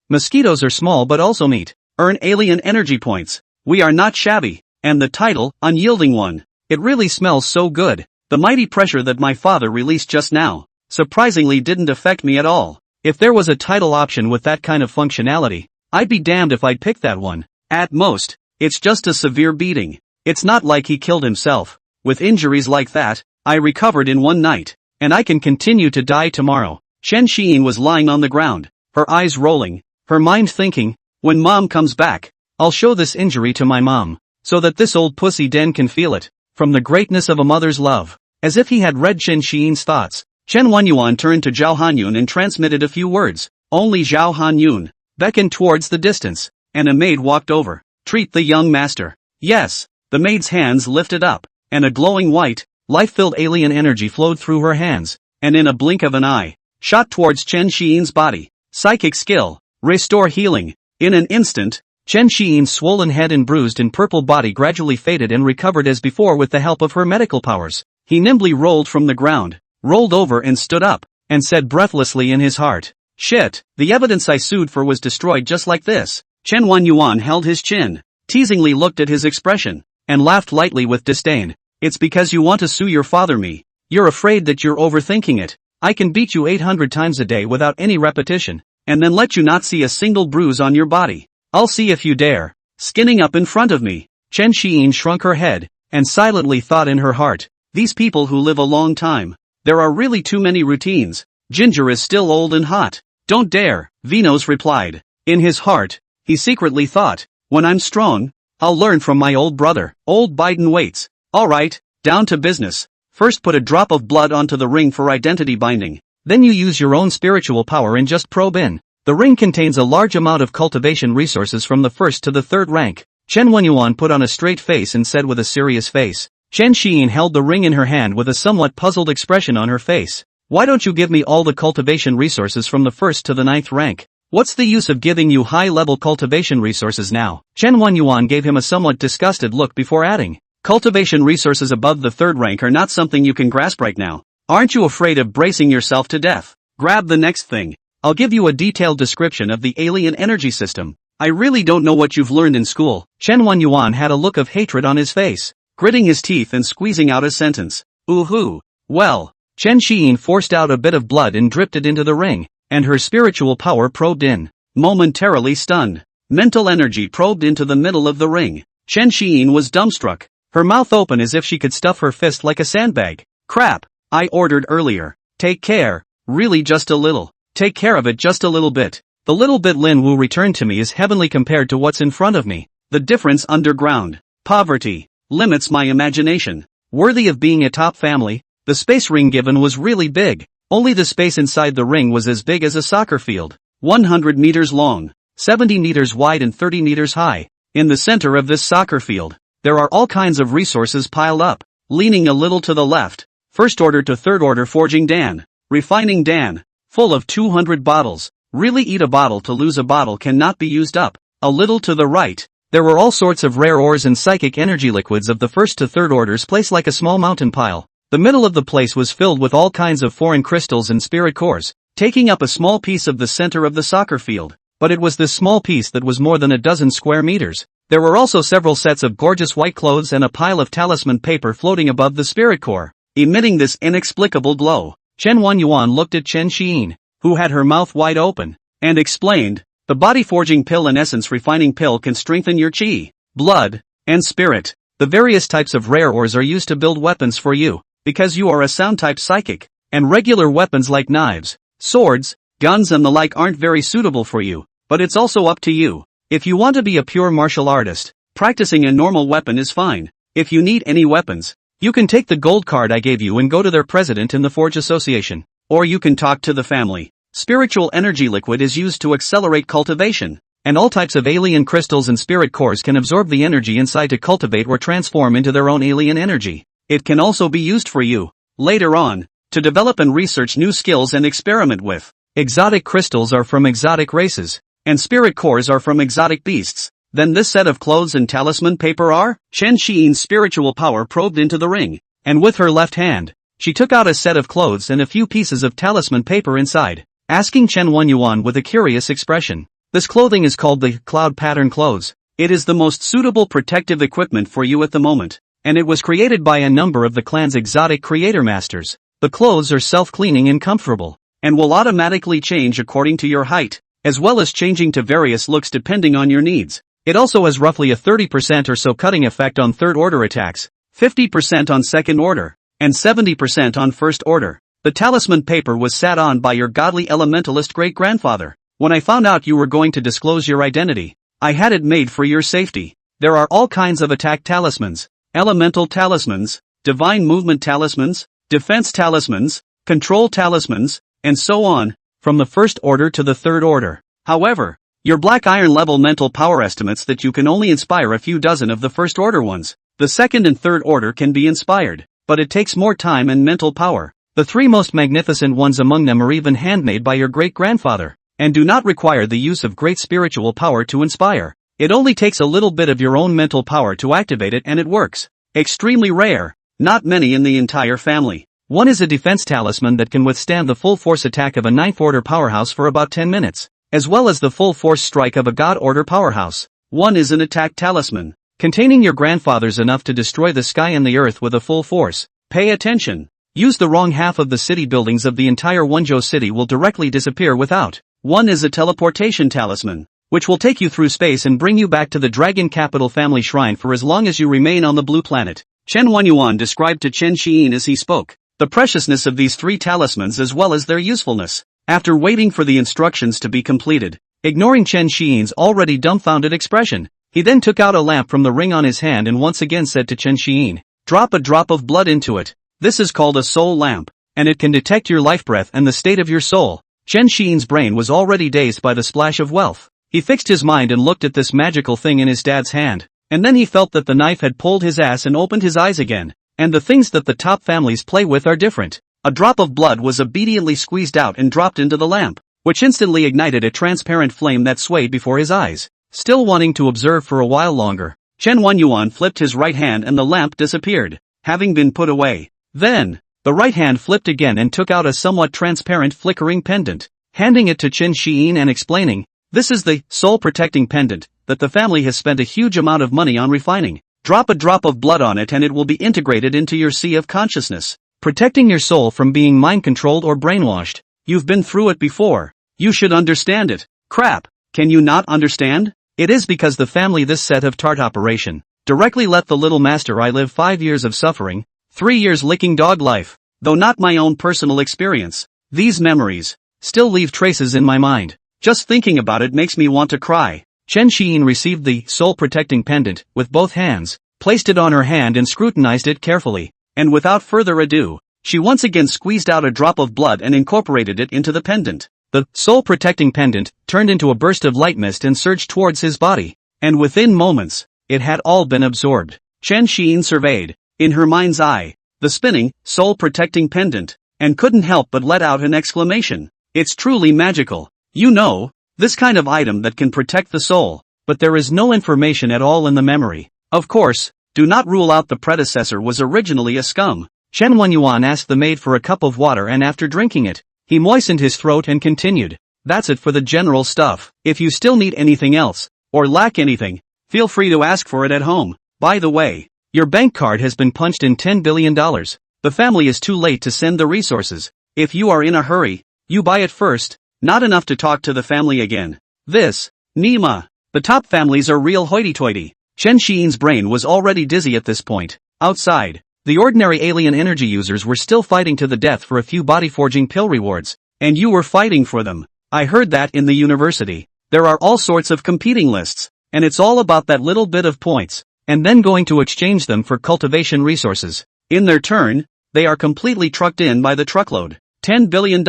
mosquitoes are small but also meat, earn alien energy points. We are not shabby, and the title, Unyielding One. It really smells so good. The mighty pressure that my father released just now, surprisingly didn't affect me at all. If there was a title option with that kind of functionality, I'd be damned if I'd pick that one. At most, it's just a severe beating. It's not like he killed himself. With injuries like that, I recovered in one night, and I can continue to die tomorrow. Chen Xiyin was lying on the ground, her eyes rolling, her mind thinking, When mom comes back, I'll show this injury to my mom, so that this old pussy den can feel it, from the greatness of a mother's love. As if he had read Chen Xi'in's thoughts, Chen Huanyuan turned to Zhao Hanyun and transmitted a few words. Only Zhao Hanyun beckoned towards the distance, and a maid walked over. Treat the young master. Yes. The maid's hands lifted up, and a glowing white, life-filled alien energy flowed through her hands, and in a blink of an eye, shot towards Chen Xi'in's body. Psychic skill. Restore healing. In an instant, Chen Xi'in's swollen head and bruised and purple body gradually faded and recovered as before with the help of her medical powers. He nimbly rolled from the ground, rolled over and stood up, and said breathlessly in his heart, "Shit, the evidence I sued for was destroyed just like this." Chen Huanyuan held his chin, teasingly looked at his expression, and laughed lightly with disdain. "It's because you want to sue your father me. You're afraid that you're overthinking it. I can beat you 800 times a day without any repetition, and then let you not see a single bruise on your body. I'll see if you dare. Skinning up in front of me." Chen Xi'in shrunk her head, and silently thought in her heart, "These people who live a long time. There are really too many routines. Ginger is still old and hot. Don't dare," Venus replied. In his heart, he secretly thought, "When I'm strong, I'll learn from my old brother." Old Biden waits. Alright, down to business. First put a drop of blood onto the ring for identity binding. Then you use your own spiritual power and just probe in. The ring contains a large amount of cultivation resources from the first to the third rank. Chen Huanyuan put on a straight face and said with a serious face. Chen Xi'in held the ring in her hand with a somewhat puzzled expression on her face. "Why don't you give me all the cultivation resources from the first to the ninth rank? What's the use of giving you high-level cultivation resources now?" Chen Huanyuan gave him a somewhat disgusted look before adding, "Cultivation resources above the third rank are not something you can grasp right now. Aren't you afraid of bracing yourself to death? Grab the next thing. I'll give you a detailed description of the alien energy system. I really don't know what you've learned in school." Chen Huanyuan had a look of hatred on his face, gritting his teeth and squeezing out a sentence. "Ooh-hoo. Well." Chen Xi'in forced out a bit of blood and dripped it into the ring, and her spiritual power probed in. Momentarily stunned, mental energy probed into the middle of the ring. Chen Xi'in was dumbstruck, her mouth open as if she could stuff her fist like a sandbag. "Crap, I ordered earlier. Take care, really just a little. Take care of it just a little bit. The little bit Lin Wu returned to me is heavenly compared to what's in front of me. The difference underground. Poverty. Limits my imagination. Worthy of being a top family." The space ring given was really big. Only the space inside the ring was as big as a soccer field. 100 meters long, 70 meters wide and 30 meters high. In the center of this soccer field, there are all kinds of resources piled up. Leaning a little to the left, first order to third order forging Dan, refining Dan, full of 200 bottles. Really eat a bottle to lose a bottle cannot be used up. A little to the right, there were all sorts of rare ores and psychic energy liquids of the first to third orders placed like a small mountain pile. The middle of the place was filled with all kinds of foreign crystals and spirit cores, taking up a small piece of the center of the soccer field. But it was this small piece that was more than a dozen square meters. There were also several sets of gorgeous white clothes and a pile of talisman paper floating above the spirit core, emitting this inexplicable glow. Chen Huanyuan looked at Chen Xi'in, who had her mouth wide open, and explained, "The body forging pill and essence refining pill can strengthen your chi, blood, and spirit. The various types of rare ores are used to build weapons for you, because you are a sound type psychic, and regular weapons like knives, swords, guns and the like aren't very suitable for you, but it's also up to you. If you want to be a pure martial artist, practicing a normal weapon is fine. If you need any weapons, you can take the gold card I gave you and go to their president in the Forge Association, or you can talk to the family. Spiritual energy liquid is used to accelerate cultivation, and all types of alien crystals and spirit cores can absorb the energy inside to cultivate or transform into their own alien energy. It can also be used for you, later on, to develop and research new skills and experiment with. Exotic crystals are from exotic races, and spirit cores are from exotic beasts. Then this set of clothes and talisman paper are?" Chen Xi'in's spiritual power probed into the ring, and with her left hand, she took out a set of clothes and a few pieces of talisman paper inside, asking Chen Huanyuan with a curious expression. "This clothing is called the cloud pattern clothes. It is the most suitable protective equipment for you at the moment, and it was created by a number of the clan's exotic creator masters. The clothes are self-cleaning and comfortable, and will automatically change according to your height, as well as changing to various looks depending on your needs. It also has roughly a 30% or so cutting effect on third order attacks, 50% on second order, and 70% on first order. The talisman paper was sat on by your godly elementalist great-grandfather. When I found out you were going to disclose your identity, I had it made for your safety. There are all kinds of attack talismans, elemental talismans, divine movement talismans, defense talismans, control talismans, and so on, from the first order to the third order. However, your black iron level mental power estimates that you can only inspire a few dozen of the first order ones. The second and third order can be inspired, but it takes more time and mental power. The three most magnificent ones among them are even handmade by your great-grandfather, and do not require the use of great spiritual power to inspire. It only takes a little bit of your own mental power to activate it and it works. Extremely rare, not many in the entire family. One is a defense talisman that can withstand the full force attack of a ninth order powerhouse for about 10 minutes, as well as the full force strike of a god order powerhouse. One is an attack talisman, containing your grandfather's enough to destroy the sky and the earth with a full force. Pay attention. Use the wrong half of the city buildings of the entire Wonjo city will directly disappear without. One is a teleportation talisman, which will take you through space and bring you back to the Dragon Capital family shrine for as long as you remain on the blue planet. Chen Wenyuan described to Chen Xiyin as he spoke the preciousness of these three talismans as well as their usefulness. After waiting for the instructions to be completed, ignoring Chen Xiyin's already dumbfounded expression, he then took out a lamp from the ring on his hand and once again said to Chen Xiyin, "Drop a drop of blood into it. This is called a soul lamp, and it can detect your life breath and the state of your soul." Chen Xiyin's brain was already dazed by the splash of wealth. He fixed his mind and looked at this magical thing in his dad's hand, and then he felt that the knife had pulled his ass and opened his eyes again. And the things that the top families play with are different. A drop of blood was obediently squeezed out and dropped into the lamp, which instantly ignited a transparent flame that swayed before his eyes. Still wanting to observe for a while longer, Chen Wenyuan flipped his right hand and the lamp disappeared, having been put away. Then, the right hand flipped again and took out a somewhat transparent flickering pendant, handing it to Chen Xiyin and explaining, "This is the soul-protecting pendant that the family has spent a huge amount of money on refining. Drop a drop of blood on it and it will be integrated into your sea of consciousness, protecting your soul from being mind-controlled or brainwashed. You've been through it before. You should understand it." Crap, can you not understand? It is because the family this set of tart operation directly let the little master I live 5 years of suffering, 3 years licking dog life, though not my own personal experience. These memories still leave traces in my mind. Just thinking about it makes me want to cry. Chen Xiyin received the soul-protecting pendant with both hands, placed it on her hand and scrutinized it carefully, and without further ado, she once again squeezed out a drop of blood and incorporated it into the pendant. The soul-protecting pendant turned into a burst of light mist and surged towards his body, and within moments, it had all been absorbed. Chen Xiyin surveyed, in her mind's eye, the spinning, soul-protecting pendant, and couldn't help but let out an exclamation. It's truly magical. You know, this kind of item that can protect the soul, but there is no information at all in the memory. Of course, do not rule out the predecessor was originally a scum. Chen Wenyuan asked the maid for a cup of water and after drinking it, he moistened his throat and continued, "That's it for the general stuff. If you still need anything else, or lack anything, feel free to ask for it at home. By the way, your bank card has been punched in $10 billion. The family is too late to send the resources. If you are in a hurry, you buy it first. Not enough to talk to the family again. This, Nima. The top families are real hoity-toity." Chen Xiyin's brain was already dizzy at this point. Outside, the ordinary alien energy users were still fighting to the death for a few body-forging pill rewards. And you were fighting for them. I heard that in the university. There are all sorts of competing lists, and it's all about that little bit of points, and then going to exchange them for cultivation resources. In their turn, they are completely trucked in by the truckload. $10 billion.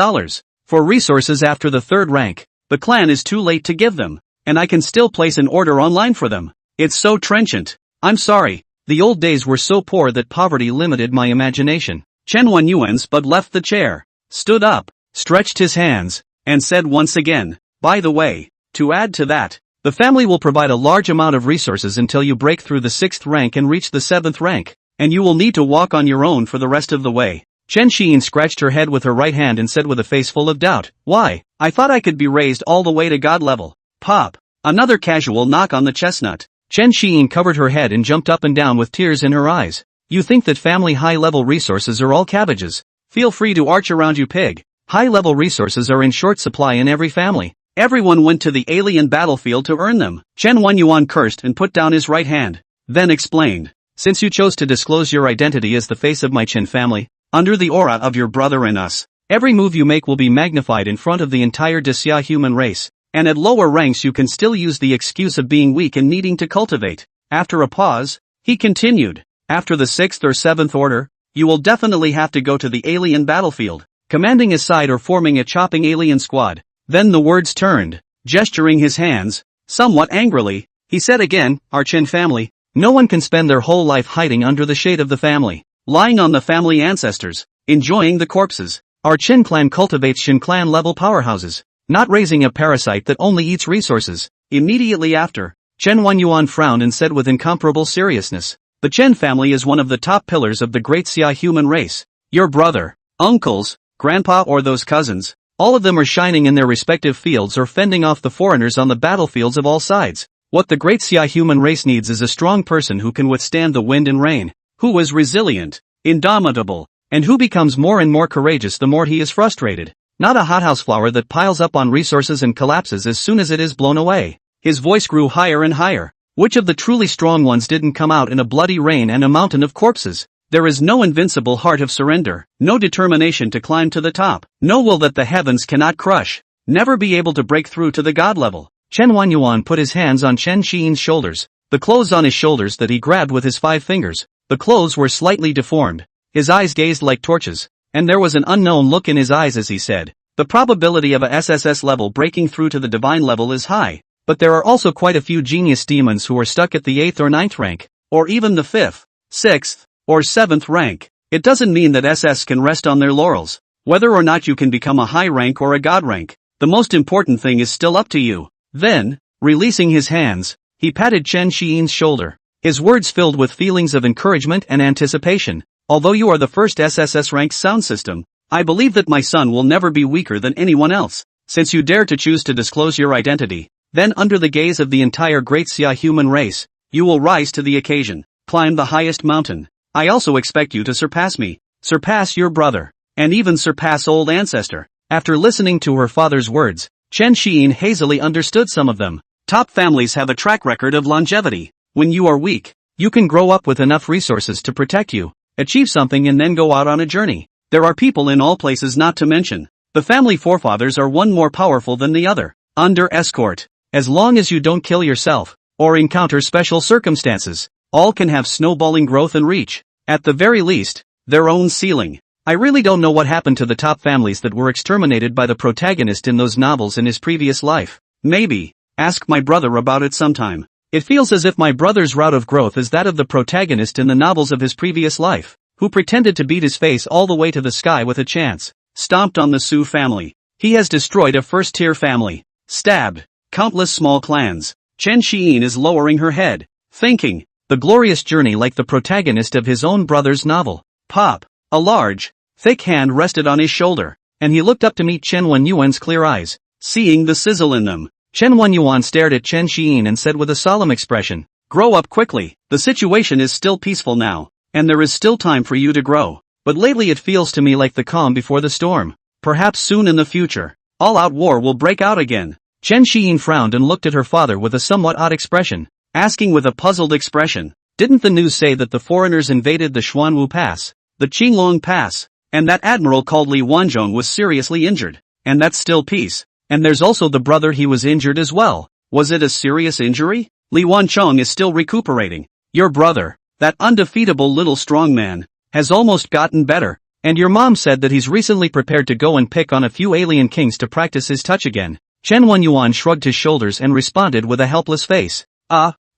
For resources after the third rank, the clan is too late to give them, and I can still place an order online for them. It's so trenchant. I'm sorry, the old days were so poor that poverty limited my imagination. Chen Wenyuan's but left the chair, stood up, stretched his hands, and said once again, "By the way, to add to that, the family will provide a large amount of resources until you break through the 6th rank and reach the 7th rank, and you will need to walk on your own for the rest of the way." Chen Xiyin scratched her head with her right hand and said with a face full of doubt, "Why? I thought I could be raised all the way to god level." Pop. Another casual knock on the chestnut. Chen Xiyin covered her head and jumped up and down with tears in her eyes. "You think that family high-level resources are all cabbages? Feel free to arch around, you pig. High-level resources are in short supply in every family. Everyone went to the alien battlefield to earn them." Chen Wenyuan cursed and put down his right hand, then explained, "Since you chose to disclose your identity as the face of my Chen family, under the aura of your brother and us, every move you make will be magnified in front of the entire Disya human race. and at lower ranks you can still use the excuse of being weak and needing to cultivate. After a pause, he continued, after the 6th or 7th order, you will definitely have to go to the alien battlefield, commanding a side or forming a chopping alien squad. Then the words turned, gesturing his hands, somewhat angrily, he said again, our Chen family, no one can spend their whole life hiding under the shade of the family, lying on the family ancestors, enjoying the corpses. Our Chen clan cultivates Shin clan level powerhouses, not raising a parasite that only eats resources. Immediately after, Chen Wanyuan frowned and said with incomparable seriousness, the Chen family is one of the top pillars of the great Xia human race. Your brother, uncles, grandpa or those cousins, all of them are shining in their respective fields or fending off the foreigners on the battlefields of all sides. What the great Xia human race needs is a strong person who can withstand the wind and rain, who is resilient, indomitable, and who becomes more and more courageous the more he is frustrated. Not a hothouse flower that piles up on resources and collapses as soon as it is blown away. His voice grew higher and higher. Which of the truly strong ones didn't come out in a bloody rain and a mountain of corpses? There is no invincible heart of surrender, no determination to climb to the top, no will that the heavens cannot crush, never be able to break through to the god level. Chen Wanyuan put his hands on Chen Xi'in's shoulders, the clothes on his shoulders that he grabbed with his 5 fingers. The clothes were slightly deformed, his eyes gazed like torches, and there was an unknown look in his eyes as he said, the probability of a SSS level breaking through to the divine level is high, but there are also quite a few genius demons who are stuck at the 8th or 9th rank, or even the 5th, 6th, or 7th rank. It doesn't mean that SS can rest on their laurels. Whether or not you can become a high rank or a god rank, the most important thing is still up to you. Then, releasing his hands, he patted Chen Xi'in's shoulder, his words filled with feelings of encouragement and anticipation. Although you are the first SSS ranked sound system, I believe that my son will never be weaker than anyone else. Since you dare to choose to disclose your identity, then under the gaze of the entire great Xia human race, you will rise to the occasion, climb the highest mountain. I also expect you to surpass me, surpass your brother, and even surpass old ancestor. After listening to her father's words, Chen Xi'in hazily understood some of them. Top families have a track record of longevity. When you are weak, you can grow up with enough resources to protect you, achieve something and then go out on a journey. There are people in all places not to mention. The family forefathers are one more powerful than the other. Under escort. As long as you don't kill yourself, or encounter special circumstances, all can have snowballing growth and reach, at the very least, their own ceiling. I really don't know what happened to the top families that were exterminated by the protagonist in those novels in his previous life. Maybe, ask my brother about it sometime. It feels as if my brother's route of growth is that of the protagonist in the novels of his previous life, who pretended to beat his face all the way to the sky with a chance, stomped on the Su family. He has destroyed a first-tier family, stabbed countless small clans. Chen Xi'in is lowering her head, thinking, the glorious journey like the protagonist of his own brother's novel. Pop. A large, thick hand rested on his shoulder, and he looked up to meet Chen Wenyuan's clear eyes. Seeing the sizzle in them, Chen Wenyuan stared at Chen Xi'in and said with a solemn expression, grow up quickly. The situation is still peaceful now, and there is still time for you to grow. But lately it feels to me like the calm before the storm. Perhaps soon in the future, all-out war will break out again. Chen Xi'in frowned and looked at her father with a somewhat odd expression, asking with a puzzled expression, didn't the news say that the foreigners invaded the Xuanwu Pass, the Qinglong Pass, and that admiral called Li Wanzhong was seriously injured, and that's still peace, and there's also the brother he was injured as well. Was it a serious injury? Li Wanzhong is still recuperating. Your brother, that undefeatable little strong man, has almost gotten better, and your mom said that he's recently prepared to go and pick on a few alien kings to practice his touch again. Chen Wenyuan shrugged his shoulders and responded with a helpless face.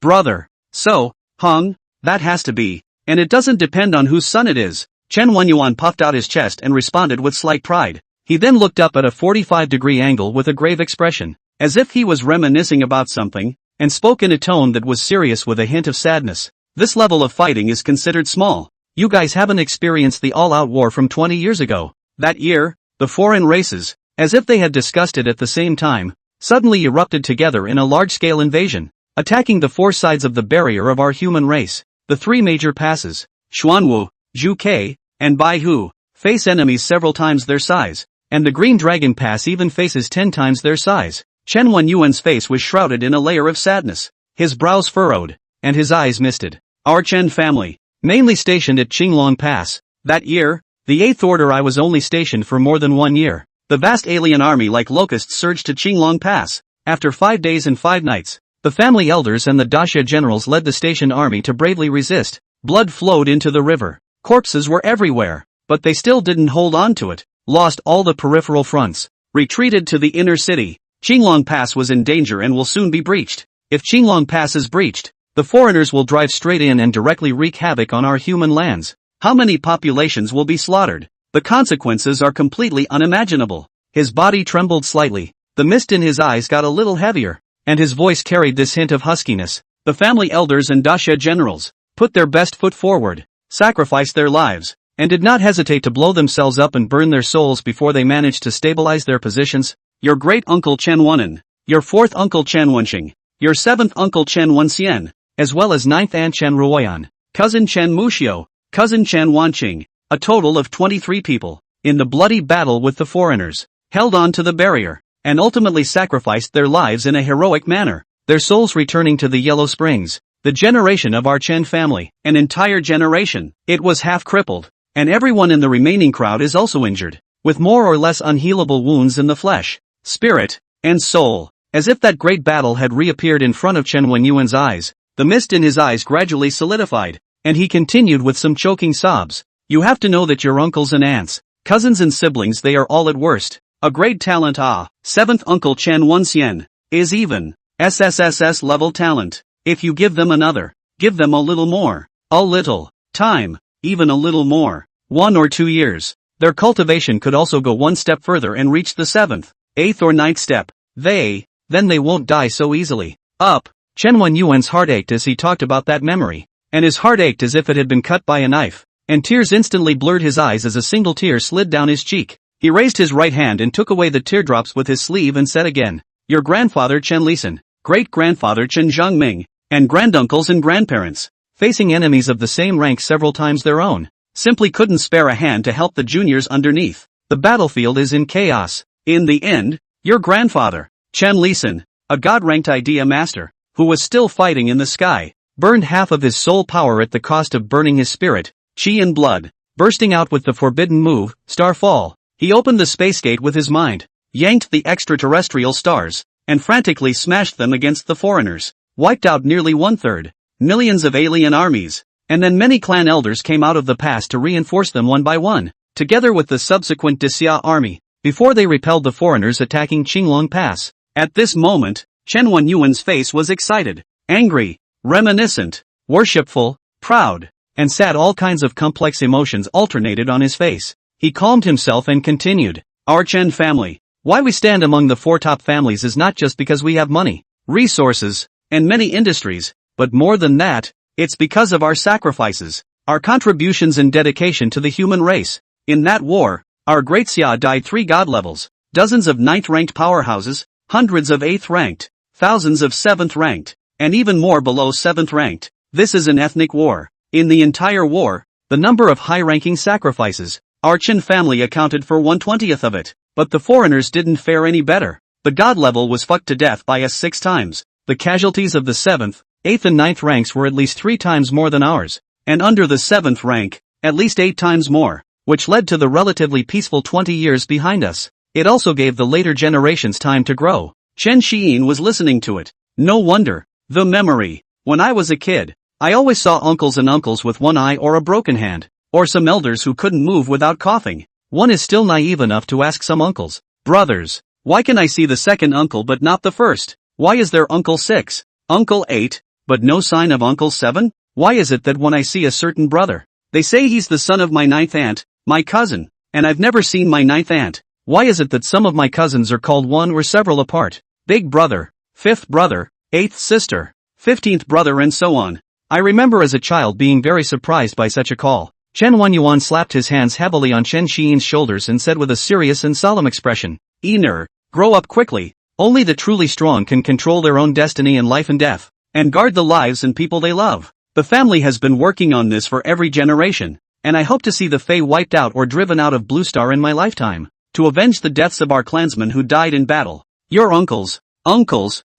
Brother. So, Hung, that has to be, and it doesn't depend on whose son it is. Chen Wenyuan puffed out his chest and responded with slight pride. He then looked up at a 45-degree angle with a grave expression, as if he was reminiscing about something, and spoke in a tone that was serious with a hint of sadness. This level of fighting is considered small. You guys haven't experienced the all-out war from 20 years ago. That year, the foreign races, as if they had discussed it at the same time, suddenly erupted together in a large-scale invasion, attacking the 4 sides of the barrier of our human race. The 3 major passes, Xuanwu, Zhuke, and Baihu, face enemies several times their size, and the Green Dragon Pass even faces 10 times their size. Chen Wenyuan's face was shrouded in a layer of sadness, his brows furrowed, and his eyes misted. Our Chen family, mainly stationed at Qinglong Pass. That year, the 8th Order I was only stationed for more than 1 year. The vast alien army like locusts surged to Qinglong Pass. After 5 days and 5 nights, the family elders and the daxia generals led the station army to bravely resist. Blood flowed into the river. Corpses were everywhere, but they still didn't hold on to it, lost all the peripheral fronts, retreated to the inner city. Qinglong Pass was in danger and will soon be breached. If Qinglong Pass is breached, the foreigners will drive straight in and directly wreak havoc on our human lands. How many populations will be slaughtered? The consequences are completely unimaginable. His body trembled slightly, the mist in his eyes got a little heavier, and his voice carried this hint of huskiness. The family elders and daxia generals put their best foot forward, sacrificed their lives, and did not hesitate to blow themselves up and burn their souls before they managed to stabilize their positions. Your great-uncle Chen Wunan, your fourth uncle Chen Wenxing, your seventh uncle Chen Wenxian, as well as ninth aunt Chen Ruoyan, cousin Chen Muxiu, cousin Chen Wanqing, a total of 23 people, in the bloody battle with the foreigners, held on to the barrier, and ultimately sacrificed their lives in a heroic manner, their souls returning to the Yellow Springs. The generation of our Chen family, an entire generation, it was half crippled, and everyone in the remaining crowd is also injured, with more or less unhealable wounds in the flesh, spirit, and soul. As if that great battle had reappeared in front of Chen Wenyuan's eyes, the mist in his eyes gradually solidified, and he continued with some choking sobs. You have to know that your uncles and aunts, cousins and siblings, they are all at worst. A great talent, seventh uncle Chen Wenxian, is even SSSS level talent. If you give them another, give them a little more, a little time, even a little more, 1 or 2 years, their cultivation could also go one step further and reach the 7th, 8th or 9th step. Then they won't die so easily. Chen Wenyuan's heart ached as he talked about that memory, and his heart ached as if it had been cut by a knife, and tears instantly blurred his eyes as a single tear slid down his cheek. He raised his right hand and took away the teardrops with his sleeve and said again, your grandfather Chen Lisan, great-grandfather Chen Zhengming, and granduncles and grandparents, facing enemies of the same rank several times their own, simply couldn't spare a hand to help the juniors underneath. The battlefield is in chaos. In the end, your grandfather, Chen Lisan, a god-ranked idea master, who was still fighting in the sky, burned half of his soul power at the cost of burning his spirit, chi and blood, bursting out with the forbidden move, Starfall. He opened the space gate with his mind, yanked the extraterrestrial stars, and frantically smashed them against the foreigners, wiped out nearly 1/3, millions of alien armies, and then many clan elders came out of the past to reinforce them one by one, together with the subsequent Daxia army, before they repelled the foreigners attacking Qinglong Pass. At this moment, Chen Wenyuan's face was excited, angry, reminiscent, worshipful, proud, and sad. All kinds of complex emotions alternated on his face. He calmed himself and continued, our Chen family, why we stand among the 4 top families is not just because we have money, resources, and many industries, but more than that, it's because of our sacrifices, our contributions and dedication to the human race. In that war, our great Xia died 3 god levels, dozens of 9th ranked powerhouses, hundreds of 8th ranked, thousands of 7th ranked, and even more below 7th ranked. This is an ethnic war. In the entire war, the number of high-ranking sacrifices, our Chen family accounted for 1/20th of it, but the foreigners didn't fare any better. The god level was fucked to death by us 6 times. The casualties of the 7th, 8th and 9th ranks were at least 3 times more than ours, and under the 7th rank, at least 8 times more, which led to the relatively peaceful 20 years behind us. It also gave the later generations time to grow. Chen Xiyin was listening to it. No wonder. The memory. When I was a kid, I always saw uncles and uncles with one eye or a broken hand, or some elders who couldn't move without coughing. One is still naive enough to ask some uncles, brothers, why can I see the second uncle but not the first? Why is there Uncle 6, Uncle 8, but no sign of Uncle 7? Why is it that when I see a certain brother, they say he's the son of my 9th aunt, my cousin, and I've never seen my 9th aunt? Why is it that some of my cousins are called one or several apart? Big brother, 5th brother, 8th sister, 15th brother and so on. I remember as a child being very surprised by such a call. Chen Wenyuan slapped his hands heavily on Chen Xiyin's shoulders and said with a serious and solemn expression, Ener, grow up quickly. Only the truly strong can control their own destiny in life and death, and guard the lives and people they love. The family has been working on this for every generation, and I hope to see the Fae wiped out or driven out of Blue Star in my lifetime, to avenge the deaths of our clansmen who died in battle. Your uncles,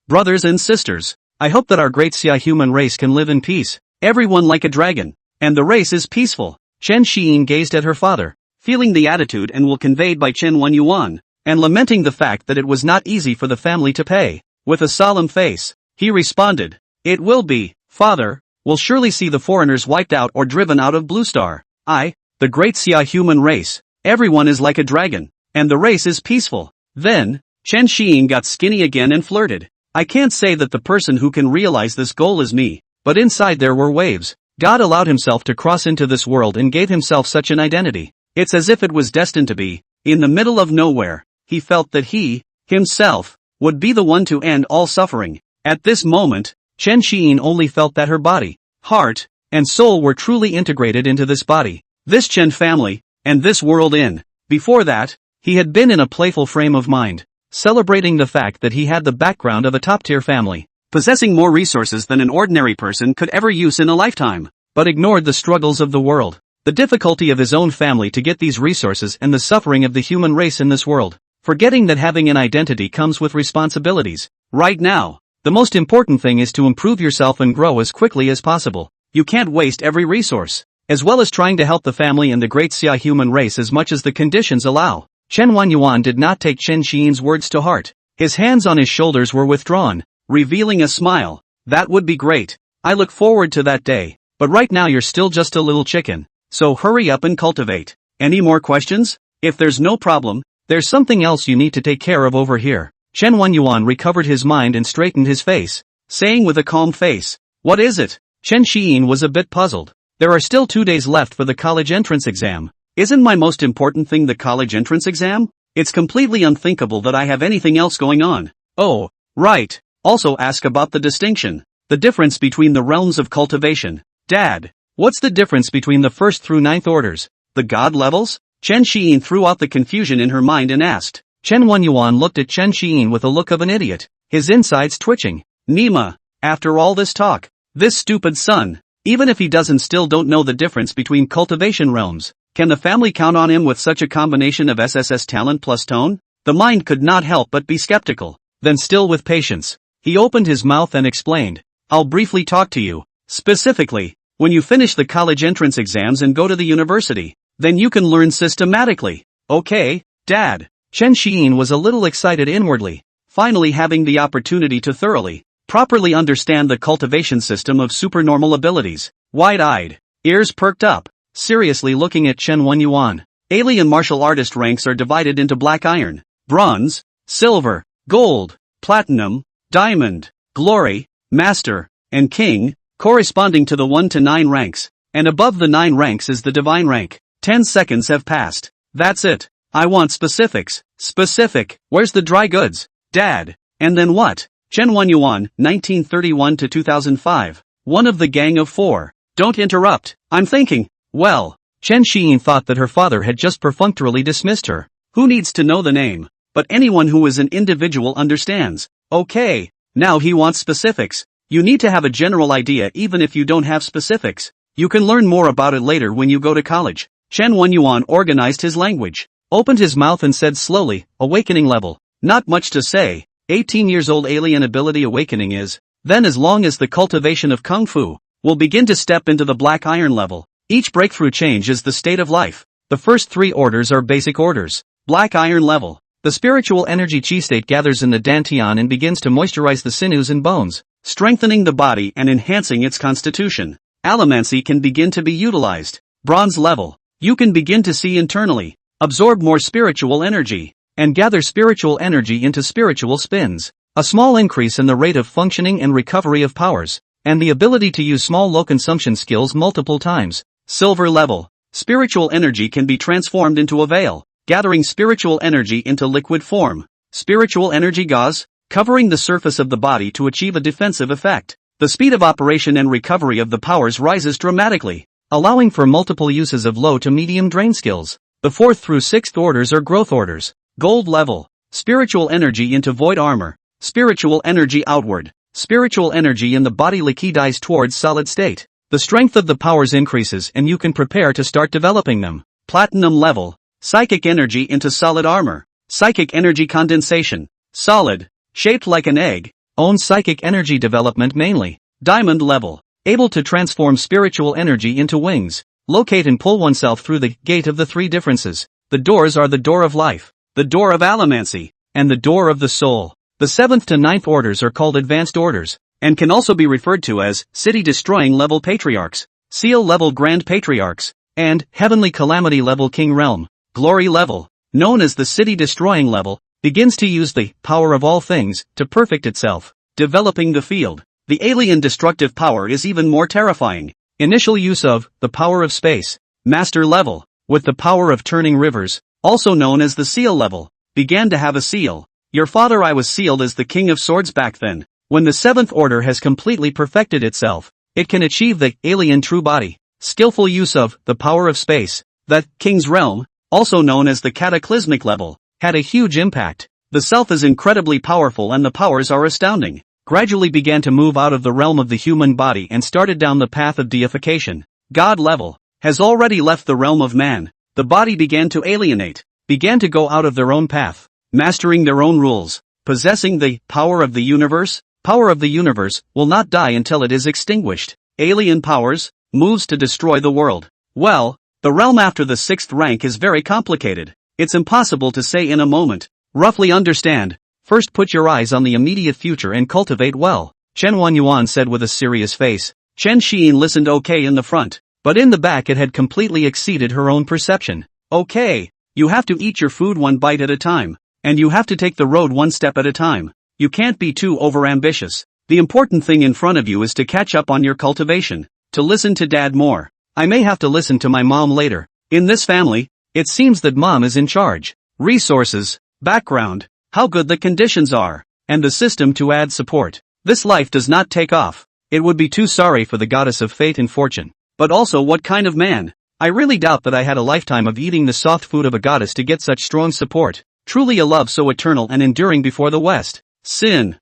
brothers and sisters, I hope that our great Xia human race can live in peace, everyone like a dragon, and the race is peaceful. Chen Xiyin gazed at her father, feeling the attitude and will conveyed by Chen Wenyuan, and lamenting the fact that it was not easy for the family to pay. With a solemn face, he responded, "It will be, father. We'll surely see the foreigners wiped out or driven out of Blue Star. The great Xia human race. Everyone is like a dragon, and the race is peaceful." Then, Chen Xiyin got skinny again and flirted. "I can't say that the person who can realize this goal is me, but inside there were waves. God allowed himself to cross into this world and gave himself such an identity. It's as if it was destined to be. In the middle of nowhere, he felt that he, himself, would be the one to end all suffering." At this moment, Chen Xiyin only felt that her body, heart, and soul were truly integrated into this body, this Chen family, and this world in. Before that, he had been in a playful frame of mind, celebrating the fact that he had the background of a top-tier family, possessing more resources than an ordinary person could ever use in a lifetime, but ignored the struggles of the world, the difficulty of his own family to get these resources and the suffering of the human race in this world, forgetting that having an identity comes with responsibilities. Right now, the most important thing is to improve yourself and grow as quickly as possible. You can't waste every resource, as well as trying to help the family and the great Xia human race as much as the conditions allow. Chen Wanyuan did not take Chen Xiyin's words to heart. His hands on his shoulders were withdrawn, revealing a smile. "That would be great. I look forward to that day. But right now you're still just a little chicken. So hurry up and cultivate. Any more questions? If there's no problem, there's something else you need to take care of over here." Chen Wanyuan recovered his mind and straightened his face, saying with a calm face, "What is it?" Chen Xiyin was a bit puzzled. "There are still 2 days left for the college entrance exam. Isn't my most important thing the college entrance exam? It's completely unthinkable that I have anything else going on." "Oh, right. Also ask about the distinction. The difference between the realms of cultivation. Dad, what's the difference between the first through 9th orders? The god levels?" Chen Xiyin threw out the confusion in her mind and asked. Chen Wanyuan looked at Chen Xiyin with a look of an idiot, his insides twitching. "Nima, after all this talk, this stupid son, even if he doesn't still don't know the difference between cultivation realms, can the family count on him with such a combination of SSS talent plus tone?" The mind could not help but be skeptical. Then still with patience, he opened his mouth and explained, "I'll briefly talk to you. Specifically, when you finish the college entrance exams and go to the university, then you can learn systematically." "Okay, Dad." Chen Xiyin was a little excited inwardly, finally having the opportunity to thoroughly, properly understand the cultivation system of supernormal abilities. Wide-eyed, ears perked up, seriously looking at Chen Wanyuan. Alien martial artist ranks are divided into black iron, bronze, silver, gold, platinum, diamond, glory, master, and king, corresponding to the 1 to 9 ranks, and above the 9 ranks is the divine rank. 10 seconds have passed. "That's it. I want specifics." "Specific, where's the dry goods, Dad?" "And then what?" Chen Wanyuan, 1931 to 2005. One of the gang of 4. "Don't interrupt, I'm thinking." "Well." Chen Xiyin thought that her father had just perfunctorily dismissed her. Who needs to know the name? But anyone who is an individual understands. Okay, now he wants specifics. You need to have a general idea even if you don't have specifics. You can learn more about it later when you go to college. Chen Wanyuan organized his language, opened his mouth and said slowly, "Awakening level. Not much to say. 18 years old alien ability awakening is, then as long as the cultivation of Kung Fu will begin to step into the black iron level. Each breakthrough change is the state of life. The first 3 orders are basic orders. Black iron level. The spiritual energy chi state gathers in the dantian and begins to moisturize the sinews and bones, strengthening the body and enhancing its constitution. Allomancy can begin to be utilized. Bronze level. You can begin to see internally, absorb more spiritual energy, and gather spiritual energy into spiritual spins. A small increase in the rate of functioning and recovery of powers, and the ability to use small low consumption skills multiple times. Silver level. Spiritual energy can be transformed into a veil, gathering spiritual energy into liquid form. Spiritual energy gauze, covering the surface of the body to achieve a defensive effect. The speed of operation and recovery of the powers rises dramatically, allowing for multiple uses of low to medium drain skills. The 4th through 6th orders are growth orders. Gold level. Spiritual energy into void armor. Spiritual energy outward. Spiritual energy in the body liquidize towards solid state. The strength of the powers increases and you can prepare to start developing them. Platinum level. Psychic energy into solid armor. Psychic energy condensation. Solid, shaped like an egg, owns psychic energy development mainly. Diamond level. Able to transform spiritual energy into wings. Locate and pull oneself through the gate of the 3 differences. The doors are the door of life, the door of allomancy, and the door of the soul. The 7th to 9th orders are called advanced orders, and can also be referred to as city-destroying level patriarchs, seal level grand patriarchs, and heavenly calamity level king realm, glory level, known as the city-destroying level, begins to use the power of all things to perfect itself, developing the field. The alien destructive power is even more terrifying. Initial use of the power of space, master level, with the power of turning rivers, also known as the seal level, began to have a seal. Your father I was sealed as the king of swords back then. When the 7th order has completely perfected itself, it can achieve the alien true body, skillful use of the power of space. The king's realm, also known as the cataclysmic level, had a huge impact. The self is incredibly powerful and the powers are astounding. Gradually began to move out of the realm of the human body and started down the path of deification. God level has already left the realm of man. The body began to alienate, began to go out of their own path, mastering their own rules, possessing the power of the universe. Power of the universe will not die until it is extinguished. Alien powers moves to destroy the world. Well, the realm after the 6th rank is very complicated. It's impossible to say in a moment. Roughly understand. First put your eyes on the immediate future and cultivate well. Chen Wanyuan said with a serious face. Chen Xiyin listened okay in the front, but in the back it had completely exceeded her own perception. Okay, you have to eat your food one bite at a time, and you have to take the road one step at a time. You can't be too overambitious. The important thing in front of you is to catch up on your cultivation, to listen to dad more. I may have to listen to my mom later. In this family, it seems that mom is in charge. Resources, background, how good the conditions are, and the system to add support. This life does not take off. It would be too sorry for the goddess of fate and fortune. But also what kind of man? I really doubt that I had a lifetime of eating the soft food of a goddess to get such strong support. Truly a love so eternal and enduring before the West. Sin,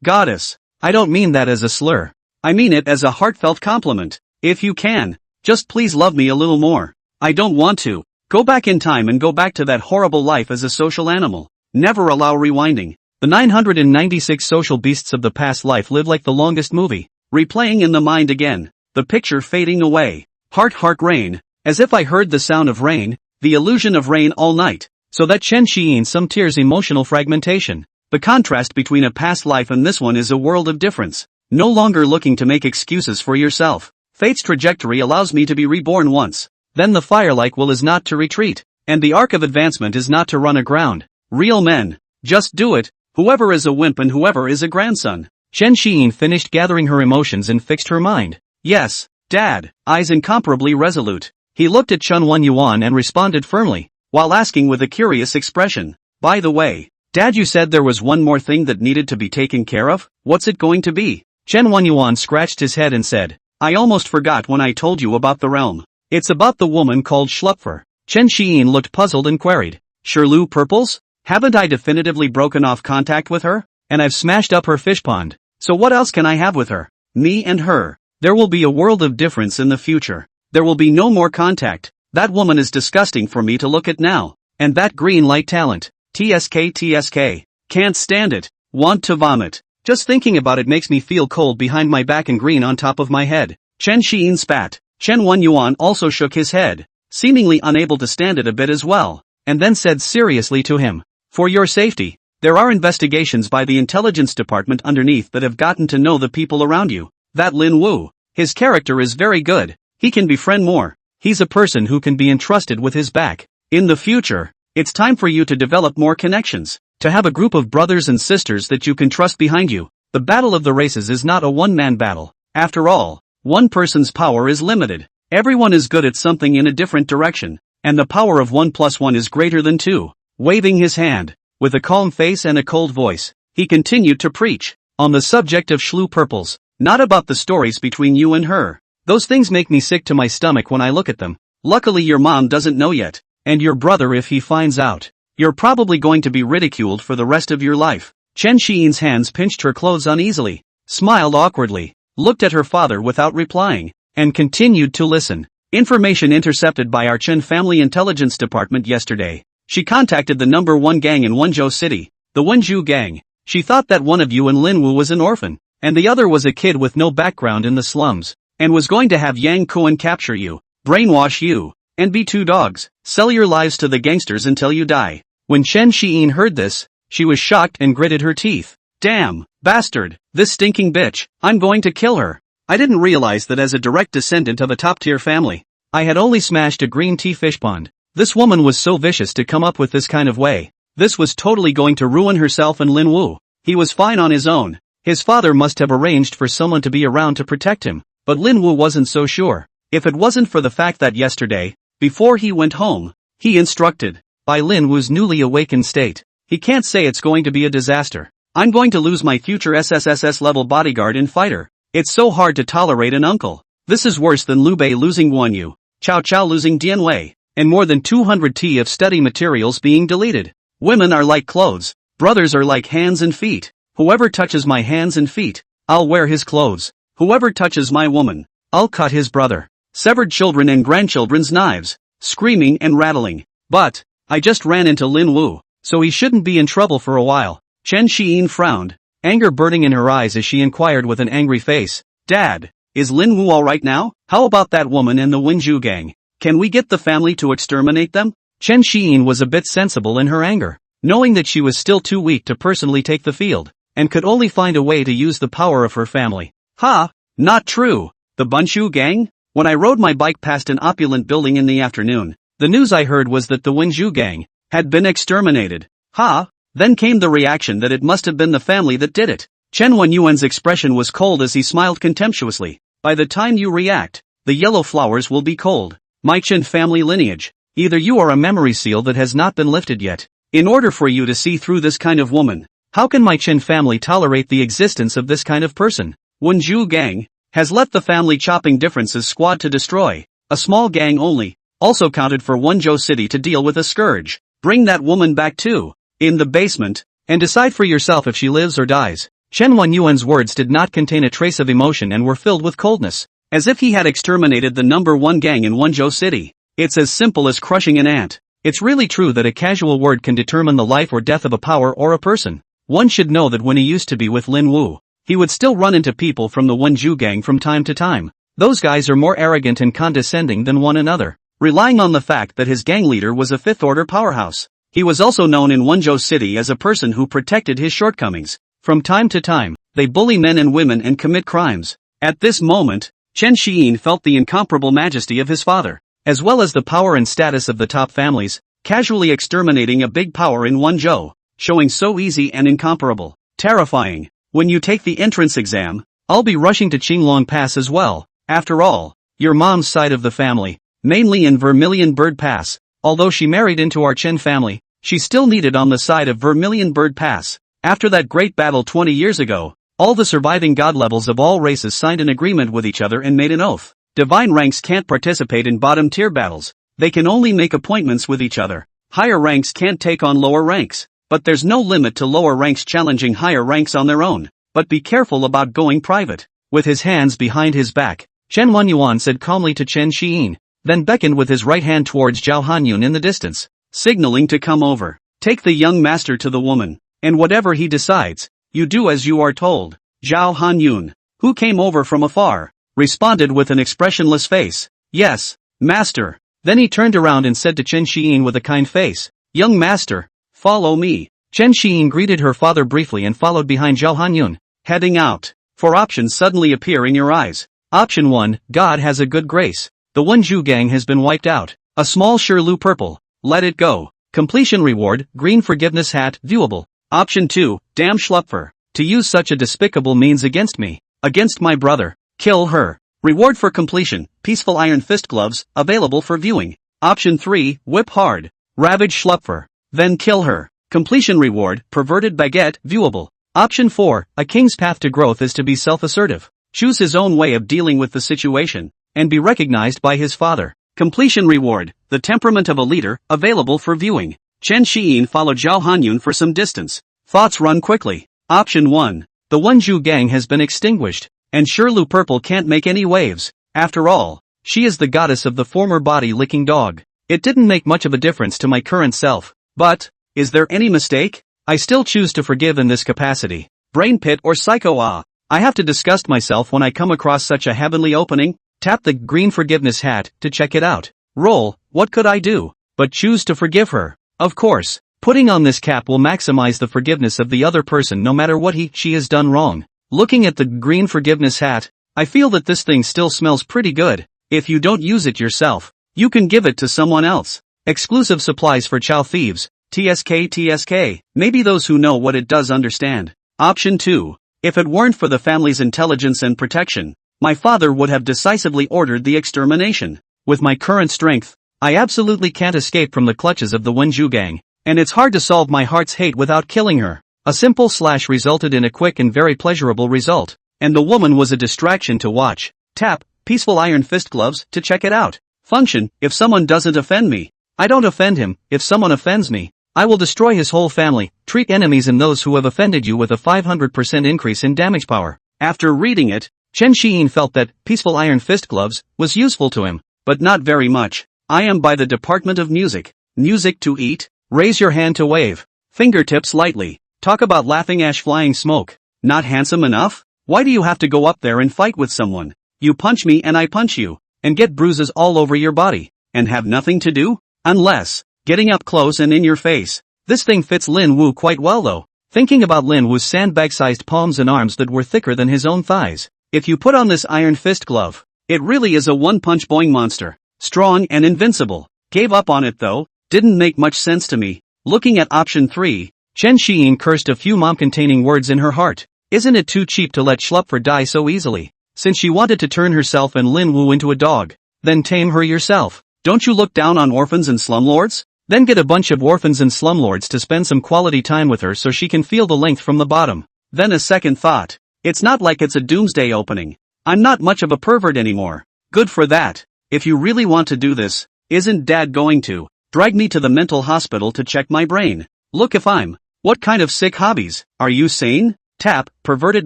goddess. I don't mean that as a slur. I mean it as a heartfelt compliment. If you can, just please love me a little more. I don't want to go back in time and go back to that horrible life as a social animal. Never allow rewinding. The 996 social beasts of the past life live like the longest movie, replaying in the mind again, the picture fading away. Heart rain, as if I heard the sound of rain, the illusion of rain all night, so that Chen Xiyin some tears emotional fragmentation. The contrast between a past life and this one is a world of difference. No longer looking to make excuses for yourself. Fate's trajectory allows me to be reborn once. Then the firelike will is not to retreat, and the arc of advancement is not to run aground. Real men, just do it, whoever is a wimp and whoever is a grandson. Chen Xiyin finished gathering her emotions and fixed her mind. Yes, Dad, eyes incomparably resolute. He looked at Chen Yuan and responded firmly, while asking with a curious expression. By the way, Dad, you said there was one more thing that needed to be taken care of? What's it going to be? Chen Yuan scratched his head and said, I almost forgot when I told you about the realm. It's about the woman called Schlupfer. Chen Xiyin looked puzzled and queried, Shirlu Purples? Haven't I definitively broken off contact with her? And I've smashed up her fish pond. So what else can I have with her? Me and her. There will be a world of difference in the future. There will be no more contact. That woman is disgusting for me to look at now. And that green light talent. TSK. Can't stand it. Want to vomit. Just thinking about it makes me feel cold behind my back and green on top of my head. Chen Xiyin spat. Chen Yuan also shook his head, seemingly unable to stand it a bit as well, and then said seriously to him, For your safety, there are investigations by the intelligence department underneath that have gotten to know the people around you. That Lin Wu, his character is very good. He can befriend more. He's a person who can be entrusted with his back. In the future, it's time for you to develop more connections, to have a group of brothers and sisters that you can trust behind you. The battle of the races is not a one-man battle. After all, one person's power is limited. Everyone is good at something in a different direction, and the power of 1 + 1 is greater than 2. Waving his hand, with a calm face and a cold voice, he continued to preach, on the subject of Shlu Purples, not about the stories between you and her. Those things make me sick to my stomach when I look at them. Luckily your mom doesn't know yet. And your brother, if he finds out, you're probably going to be ridiculed for the rest of your life. Chen Xiyin's hands pinched her clothes uneasily, smiled awkwardly, looked at her father without replying, and continued to listen. Information intercepted by our Chen family intelligence department yesterday. She contacted the number 1 gang in Wenzhou City, the Wenzhou gang. She thought that one of you and Lin Wu was an orphan, and the other was a kid with no background in the slums, and was going to have Yang Kuan capture you, brainwash you, and be 2 dogs, sell your lives to the gangsters until you die. When Chen Xiyin heard this, She was shocked and gritted her teeth. Damn, bastard, this stinking bitch, I'm going to kill her. I didn't realize that as a direct descendant of a top-tier family, I had only smashed a green tea fish pond. This woman was so vicious to come up with this kind of way. This was totally going to ruin herself and Lin Wu. He was fine on his own. His father must have arranged for someone to be around to protect him, but Lin Wu wasn't so sure. If it wasn't for the fact that yesterday, before he went home, he instructed, by Lin Wu's newly awakened state, he can't say it's going to be a disaster. I'm going to lose my future SSSS level bodyguard and fighter. It's so hard to tolerate an uncle. This is worse than Liu Bei losing Guan Yu, Cao Cao losing Dian Wei, and more than 200 T of study materials being deleted. Women are like clothes. Brothers are like hands and feet. Whoever touches my hands and feet, I'll wear his clothes. Whoever touches my woman, I'll cut his brother. Severed children and grandchildren's knives, screaming and rattling. But, I just ran into Lin Wu, so he shouldn't be in trouble for a while. Chen Xiyin frowned, anger burning in her eyes as she inquired with an angry face, Dad, is Lin Wu alright now? How about that woman and the Wenju gang? Can we get the family to exterminate them? Chen Xiyin was a bit sensible in her anger, knowing that she was still too weak to personally take the field, and could only find a way to use the power of her family. Ha! Not true! The Bunshu gang? When I rode my bike past an opulent building in the afternoon, the news I heard was that the Wenju gang had been exterminated. Ha! Then came the reaction that it must have been the family that did it. Chen Wenyuan's expression was cold as he smiled contemptuously. By the time you react, the yellow flowers will be cold. My Chen family lineage. Either you are a memory seal that has not been lifted yet. In order for you to see through this kind of woman, how can my Chen family tolerate the existence of this kind of person? Wenju gang has left the family chopping differences squad to destroy. A small gang only, also counted for Wenzhou City to deal with a scourge. Bring that woman back too, in the basement, and decide for yourself if she lives or dies. Chen Wenyuan's words did not contain a trace of emotion and were filled with coldness, as if he had exterminated the #1 gang in Wenzhou City. It's as simple as crushing an ant. It's really true that a casual word can determine the life or death of a power or a person. One should know that when he used to be with Lin Wu, he would still run into people from the Wenju gang from time to time. Those guys are more arrogant and condescending than one another, relying on the fact that his gang leader was a fifth-order powerhouse. He was also known in Wenzhou City as a person who protected his shortcomings. From time to time, they bully men and women and commit crimes. At this moment, Chen Xiyin felt the incomparable majesty of his father, as well as the power and status of the top families, casually exterminating a big power in Wenzhou, showing so easy and incomparable. Terrifying. When you take the entrance exam, I'll be rushing to Qinglong Pass as well. After all, your mom's side of the family, mainly in Vermilion Bird Pass, although she married into our Chen family, she's still needed on the side of Vermilion Bird Pass. After that great battle 20 years ago, all the surviving god levels of all races signed an agreement with each other and made an oath. Divine ranks can't participate in bottom-tier battles. They can only make appointments with each other. Higher ranks can't take on lower ranks. But there's no limit to lower ranks challenging higher ranks on their own. But be careful about going private. With his hands behind his back, Chen Wenyuan said calmly to Chen Xiyin, then beckoned with his right hand towards Zhao Hanyun in the distance, signaling to come over. Take the young master to the woman, and whatever he decides, you do as you are told. Zhao Hanyun, who came over from afar, responded with an expressionless face. Yes, master. Then he turned around and said to Chen Xiyin with a kind face, young master, follow me. Chen Xiyin greeted her father briefly and followed behind Zhao Hanyun, heading out. 4 options suddenly appear in your eyes. Option 1, God has a good grace. The Wenju gang has been wiped out. A small Shirlu purple, let it go. Completion reward, green forgiveness hat, viewable. Option 2, damn schlupfer. To use such a despicable means against me, against my brother, kill her. Reward for completion, peaceful iron fist gloves, available for viewing. Option 3, whip hard, ravage schlupfer, then kill her. Completion reward, perverted baguette, viewable. Option 4, a king's path to growth is to be self-assertive, choose his own way of dealing with the situation, and be recognized by his father. Completion reward, the temperament of a leader, available for viewing. Chen Xiyin followed Zhao Hanyun for some distance. Thoughts run quickly. Option 1, the Wenju gang has been extinguished, and Shirlu Purple can't make any waves. After all, she is the goddess of the former body-licking dog. It didn't make much of a difference to my current self. But, is there any mistake? I still choose to forgive in this capacity. Brain pit or psycho I have to disgust myself when I come across such a heavenly opening. Tap the green forgiveness hat to check it out. Roll, what could I do but choose to forgive her? Of course, Putting on this cap will maximize the forgiveness of the other person no matter what she has done wrong. Looking at the green forgiveness hat, I feel that this thing still smells pretty good. If you don't use it yourself, you can give it to someone else. Exclusive supplies for chow thieves. TSK. Maybe those who know what it does understand. Option 2. If it weren't for the family's intelligence and protection, my father would have decisively ordered the extermination. With my current strength, I absolutely can't escape from the clutches of the Wenju gang, and it's hard to solve my heart's hate without killing her. A simple slash resulted in a quick and very pleasurable result, and the woman was a distraction to watch. Tap, peaceful iron fist gloves, to check it out. Function, if someone doesn't offend me, I don't offend him. If someone offends me, I will destroy his whole family. Treat enemies and those who have offended you with a 500% increase in damage power. After reading it, Chen Xiyin felt that peaceful iron fist gloves was useful to him, but not very much. I am by the Department of Music. Music to eat? Raise your hand to wave. Fingertips lightly. Talk about laughing ash flying smoke. Not handsome enough? Why do you have to go up there and fight with someone? You punch me and I punch you, and get bruises all over your body, and have nothing to do? Unless, getting up close and in your face. This thing fits Lin Wu quite well though. Thinking about Lin Wu's sandbag-sized palms and arms that were thicker than his own thighs. If you put on this iron fist glove, it really is a one-punch boing monster. Strong and invincible. Gave up on it though. Didn't make much sense to me. Looking at option 3, Chen Xiyin cursed a few mom-containing words in her heart. Isn't it too cheap to let Schlupfer die so easily? Since she wanted to turn herself and Lin Wu into a dog, then tame her yourself. Don't you look down on orphans and slumlords? Then get a bunch of orphans and slumlords to spend some quality time with her so she can feel the length from the bottom. Then a second thought. It's not like it's a doomsday opening. I'm not much of a pervert anymore. Good for that. If you really want to do this, isn't Dad going to drag me to the mental hospital to check my brain? Look if I'm. What kind of sick hobbies? Are you sane? Tap, perverted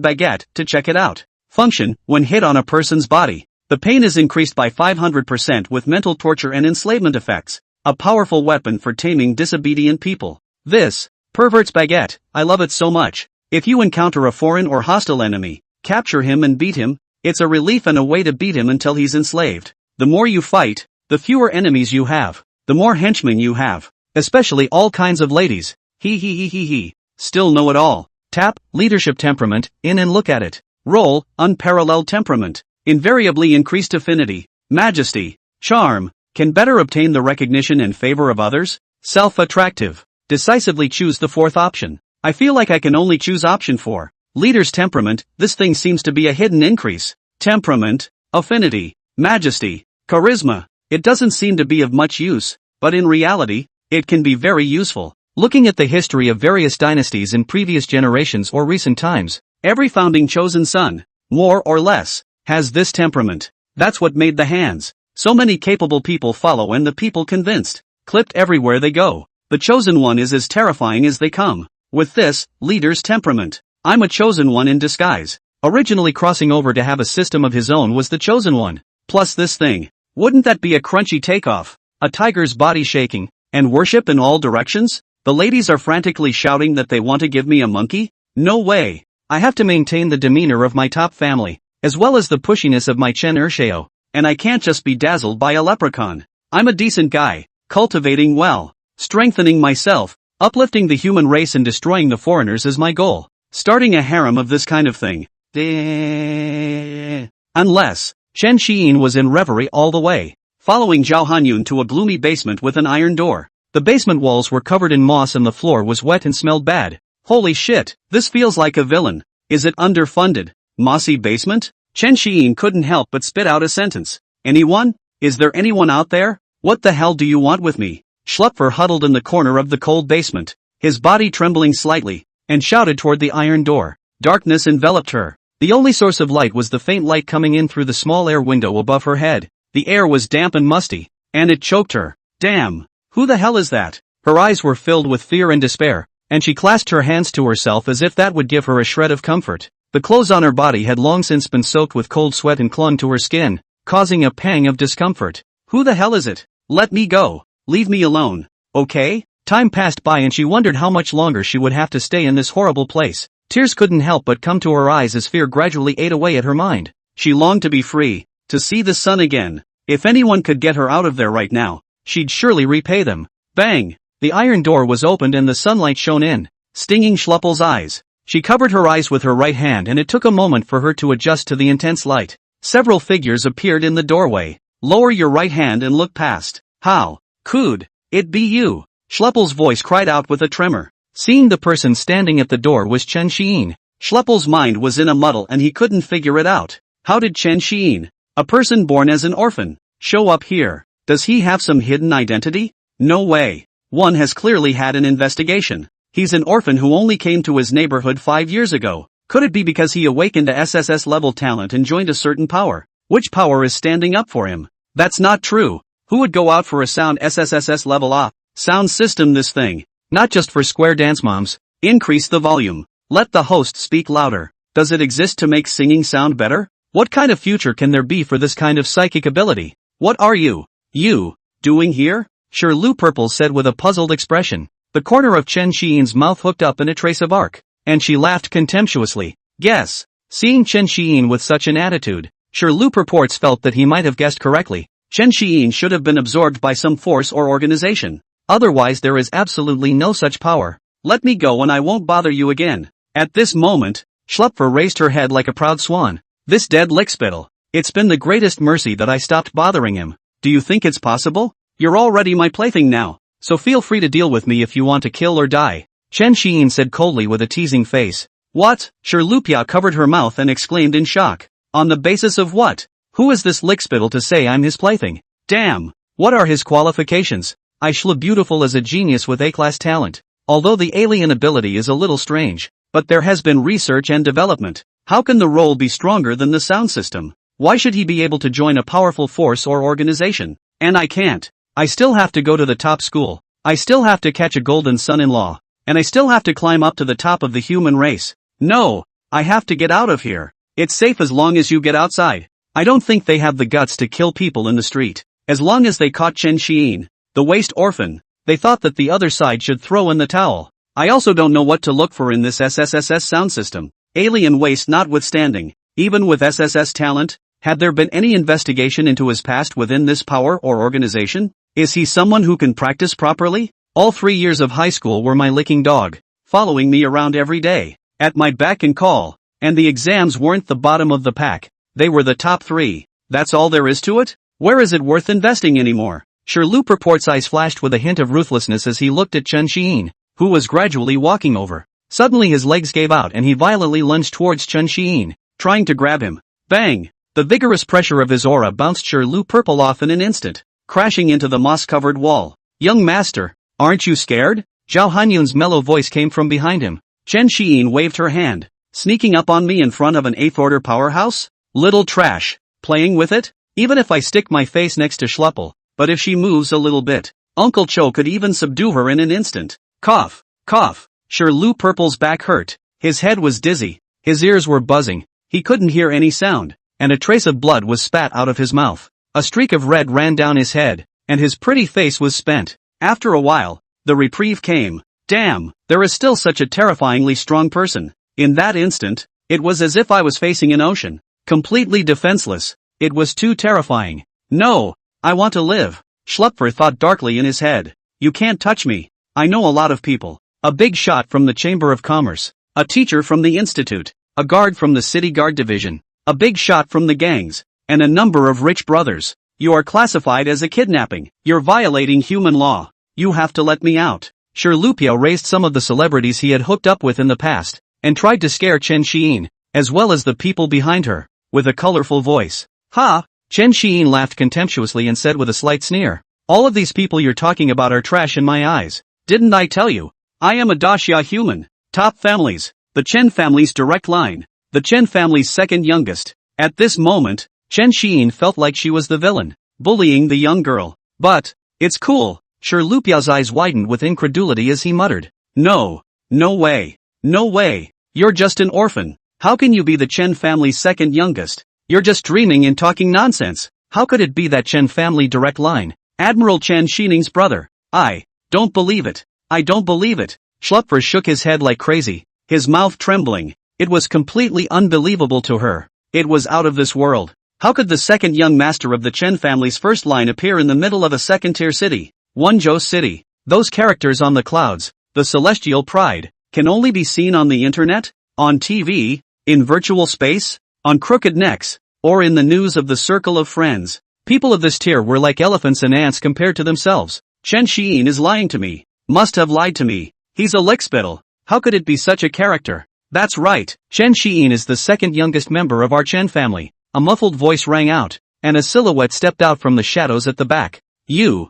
baguette, to check it out. Function, when hit on a person's body, the pain is increased by 500% with mental torture and enslavement effects. A powerful weapon for taming disobedient people. This, pervert's baguette, I love it so much. If you encounter a foreign or hostile enemy, capture him and beat him. It's a relief and a way to beat him until he's enslaved. The more you fight, the fewer enemies you have, the more henchmen you have, especially all kinds of ladies. He. Still know it all. Tap, leadership temperament, in and look at it. Roll, unparalleled temperament, invariably increased affinity, majesty, charm, can better obtain the recognition and favor of others. Self-attractive. Decisively choose the fourth option. I feel like I can only choose option 4. Leader's temperament, this thing seems to be a hidden increase. Temperament, affinity, majesty, charisma. It doesn't seem to be of much use, but in reality, it can be very useful. Looking at the history of various dynasties in previous generations or recent times, every founding chosen son, more or less, has this temperament. That's what made the hands. So many capable people follow and the people convinced, clipped everywhere they go. The chosen one is as terrifying as they come. With this, leader's temperament, I'm a chosen one in disguise. Originally crossing over to have a system of his own was the chosen one. Plus this thing. Wouldn't that be a crunchy takeoff? A tiger's body shaking, and worship in all directions? The ladies are frantically shouting that they want to give me a monkey? No way. I have to maintain the demeanor of my top family, as well as the pushiness of my Chen Ershao, and I can't just be dazzled by a leprechaun. I'm a decent guy, cultivating well, strengthening myself, uplifting the human race and destroying the foreigners is my goal. Starting a harem of this kind of thing. Unless, Chen Xiyin was in reverie all the way, following Zhao Hanyun to a gloomy basement with an iron door. The basement walls were covered in moss and the floor was wet and smelled bad. Holy shit, this feels like a villain. Is it underfunded? Mossy basement? Chen Xiyin couldn't help but spit out a sentence. Anyone? Is there anyone out there? What the hell do you want with me? Schlupfer huddled in the corner of the cold basement, his body trembling slightly, and shouted toward the iron door. Darkness enveloped her. The only source of light was the faint light coming in through the small air window above her head. The air was damp and musty, and it choked her. Damn! Who the hell is that? Her eyes were filled with fear and despair, and she clasped her hands to herself as if that would give her a shred of comfort. The clothes on her body had long since been soaked with cold sweat and clung to her skin, causing a pang of discomfort. Who the hell is it? Let me go. Leave me alone. Okay? Time passed by and she wondered how much longer she would have to stay in this horrible place. Tears couldn't help but come to her eyes as fear gradually ate away at her mind. She longed to be free, to see the sun again. If anyone could get her out of there right now, she'd surely repay them. Bang! The iron door was opened and the sunlight shone in, stinging Schluppel's eyes. She covered her eyes with her right hand and it took a moment for her to adjust to the intense light. Several figures appeared in the doorway. Lower your right hand and look past. How could it be you? Schluppel's voice cried out with a tremor. Seeing the person standing at the door was Chen Xiyin. Schluppel's mind was in a muddle and he couldn't figure it out. How did Chen Xiyin, a person born as an orphan, show up here? Does he have some hidden identity? No way. One has clearly had an investigation. He's an orphan who only came to his neighborhood 5 years ago. Could it be because he awakened a SSS level talent and joined a certain power? Which power is standing up for him? That's not true. Who would go out for a sound SSSS level up? Sound system this thing. Not just for square dance moms. Increase the volume. Let the host speak louder. Does it exist to make singing sound better? What kind of future can there be for this kind of psychic ability? What are you doing here? Sure, Lu Purple said with a puzzled expression. The corner of Chen Xiyin's mouth hooked up in a trace of arc, and she laughed contemptuously. Guess. Seeing Chen Xiyin with such an attitude, Sure Lu Purports felt that he might have guessed correctly. Chen Xiyin should have been absorbed by some force or organization. Otherwise there is absolutely no such power. Let me go and I won't bother you again. At this moment, Schlupfer raised her head like a proud swan. This dead lickspittle. It's been the greatest mercy that I stopped bothering him. Do you think it's possible? You're already my plaything now, so feel free to deal with me if you want to kill or die. Chen Xiyin said coldly with a teasing face. What? Sure Lupia covered her mouth and exclaimed in shock. On the basis of what? Who is this lickspittle to say I'm his plaything? Damn! What are his qualifications? I schl beautiful as a genius with A-class talent. Although the alien ability is a little strange, but there has been research and development. How can the role be stronger than the sound system? Why should he be able to join a powerful force or organization? And I can't. I still have to go to the top school. I still have to catch a golden son-in-law. And I still have to climb up to the top of the human race. No! I have to get out of here. It's safe as long as you get outside. I don't think they have the guts to kill people in the street. As long as they caught Chen Xiyin, the waste orphan, they thought that the other side should throw in the towel. I also don't know what to look for in this SSSS sound system. Alien waste notwithstanding, even with SSS talent, had there been any investigation into his past within this power or organization? Is he someone who can practice properly? All 3 years of high school were my licking dog, following me around every day, at my beck and call, and the exams weren't the bottom of the pack, they were the top 3. That's all there is to it? Where is it worth investing anymore? Sure Lu Purport's eyes flashed with a hint of ruthlessness as he looked at Chen Xiyin, who was gradually walking over. Suddenly his legs gave out and he violently lunged towards Chen Xiyin, trying to grab him. Bang! The vigorous pressure of his aura bounced Sure Lu Purple off in an instant, crashing into the moss-covered wall. Young master, aren't you scared? Zhao Hanyun's mellow voice came from behind him. Chen Xiyin waved her hand. Sneaking up on me in front of an 8th order powerhouse? Little trash. Playing with it? Even if I stick my face next to Schluppel, but if she moves a little bit, Uncle Cho could even subdue her in an instant. Cough, cough. Sure Lu Purple's back hurt. His head was dizzy. His ears were buzzing. He couldn't hear any sound, and a trace of blood was spat out of his mouth. A streak of red ran down his head, and his pretty face was spent. After a while, the reprieve came. Damn, there is still such a terrifyingly strong person. In that instant, it was as if I was facing an ocean. Completely defenseless. It was too terrifying. No, I want to live. Schlupfer thought darkly in his head. You can't touch me. I know a lot of people. A big shot from the Chamber of Commerce. A teacher from the Institute. A guard from the City Guard Division. A big shot from the gangs. And a number of rich brothers. You are classified as a kidnapping. You're violating human law. You have to let me out. Sure Lupio raised some of the celebrities he had hooked up with in the past, and tried to scare Chen Xiyin, as well as the people behind her, with a colorful voice. Ha! Chen Xiyin laughed contemptuously and said with a slight sneer. All of these people you're talking about are trash in my eyes. Didn't I tell you? I am a Daxia human. Top families. The Chen family's direct line. The Chen family's second youngest. At this moment, Chen Xiyin felt like she was the villain, bullying the young girl. But, it's cool. Sure Lupia's eyes widened with incredulity as he muttered. No. No way. No way. You're just an orphan. How can you be the Chen family's second youngest? You're just dreaming and talking nonsense. How could it be that Chen family direct line? Admiral Chen Xining's brother. I don't believe it. I don't believe it. Schlupfer shook his head like crazy, his mouth trembling. It was completely unbelievable to her. It was out of this world. How could the second young master of the Chen family's first line appear in the middle of a second-tier city? Wenzhou City. Those characters on the clouds, the celestial pride, can only be seen on the internet, on TV, in virtual space, on crooked necks, or in the news of the circle of friends. People of this tier were like elephants and ants compared to themselves. Chen Xiyin is lying to me. Must have lied to me. He's a lickspittle. How could it be such a character? That's right, Chen Xiyin is the second youngest member of our Chen family. A muffled voice rang out, and a silhouette stepped out from the shadows at the back. You're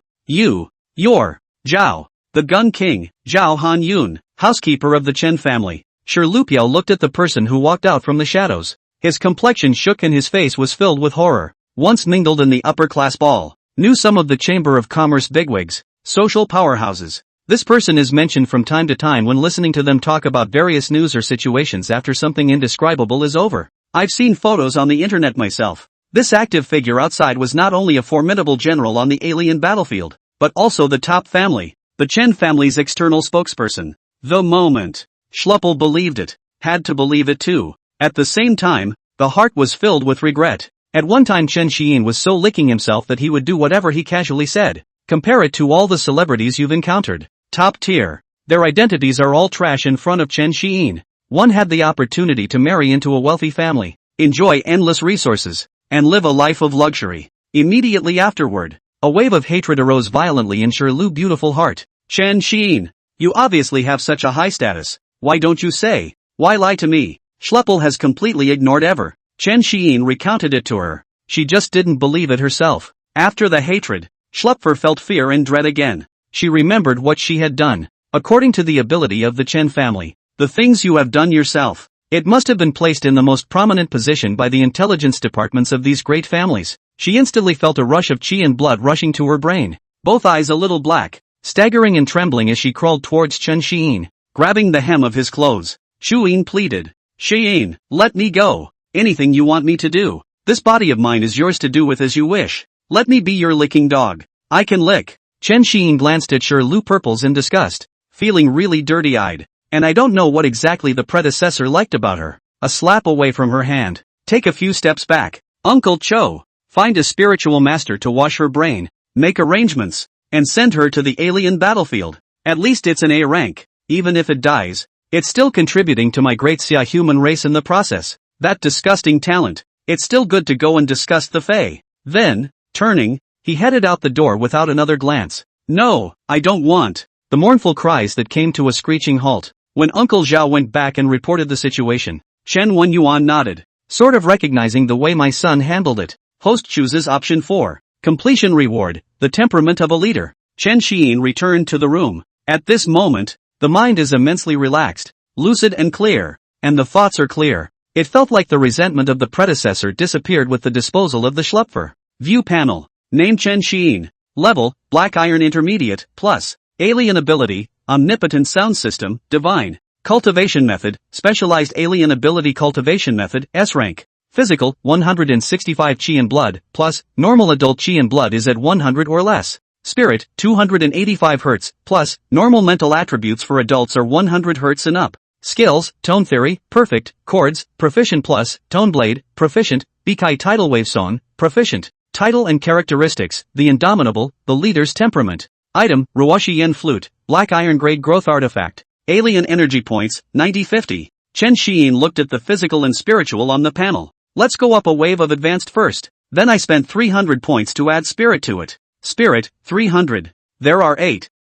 Zhao, the Gun King, Zhao Han Yun, housekeeper of the Chen family. Shi Lupiao looked at the person who walked out from the shadows. His complexion shook and his face was filled with horror. Once mingled in the upper-class ball, knew some of the Chamber of Commerce bigwigs, social powerhouses. This person is mentioned from time to time when listening to them talk about various news or situations after something indescribable is over. I've seen photos on the internet myself. This active figure outside was not only a formidable general on the alien battlefield, but also the top family, the Chen family's external spokesperson. The moment Schluppel believed it, had to believe it too. At the same time, the heart was filled with regret. At one time Chen Xiyin was so licking himself that he would do whatever he casually said. Compare it to all the celebrities you've encountered. Top tier. Their identities are all trash in front of Chen Xiyin. One had the opportunity to marry into a wealthy family, enjoy endless resources, and live a life of luxury. Immediately afterward, a wave of hatred arose violently in Shi Lu's beautiful heart. Chen Xiyin, you obviously have such a high status. Why don't you say? Why lie to me? Schluppel has completely ignored ever. Chen Xiyin recounted it to her. She just didn't believe it herself. After the hatred, Schluppler felt fear and dread again. She remembered what she had done. According to the ability of the Chen family, the things you have done yourself, it must have been placed in the most prominent position by the intelligence departments of these great families. She instantly felt a rush of qi and blood rushing to her brain, both eyes a little black, staggering and trembling as she crawled towards Chen Xiyin, grabbing the hem of his clothes. Shuyin pleaded. Xiyin, let me go. Anything you want me to do. This body of mine is yours to do with as you wish. Let me be your licking dog. I can lick. Chen Xiyin glanced at Shi Lu purples in disgust, feeling really dirty-eyed. And I don't know what exactly the predecessor liked about her. A slap away from her hand. Take a few steps back. Uncle Cho. Find a spiritual master to wash her brain, make arrangements, and send her to the alien battlefield. At least it's an A rank. Even if it dies, it's still contributing to my great Xia human race in the process. That disgusting talent. It's still good to go and discuss the Fae. Then, turning, he headed out the door without another glance. No, I don't want. The mournful cries that came to a screeching halt. When Uncle Zhao went back and reported the situation, Chen Wenyuan nodded, sort of recognizing the way my son handled it. Host chooses option 4. Completion reward, the temperament of a leader. Chen Xiyin returned to the room. At this moment, the mind is immensely relaxed, lucid and clear, and the thoughts are clear. It felt like the resentment of the predecessor disappeared with the disposal of the Schlupfer. View panel. Name Chen Xiyin. Level, Black Iron Intermediate, plus. Alien ability, Omnipotent Sound System, Divine. Cultivation method, Specialized Alien Ability Cultivation Method, S rank. Physical, 165 Qi and Blood, plus. Normal adult Qi and Blood is at 100 or less. Spirit, 285 Hz, plus. Normal mental attributes for adults are 100 Hz and up. Skills, Tone Theory, Perfect. Chords, Proficient plus. Tone Blade, Proficient. Bikai Tidal Wave Song, Proficient. Title and characteristics, the Indomitable, the leader's temperament. Item, Ruashi Yen Flute, Black Iron Grade Growth Artifact. Alien Energy Points, 90-50. Chen Xiyin looked at the physical and spiritual on the panel. Let's go up a wave of advanced first. Then I spent 300 points to add spirit to it. Spirit, 300. There are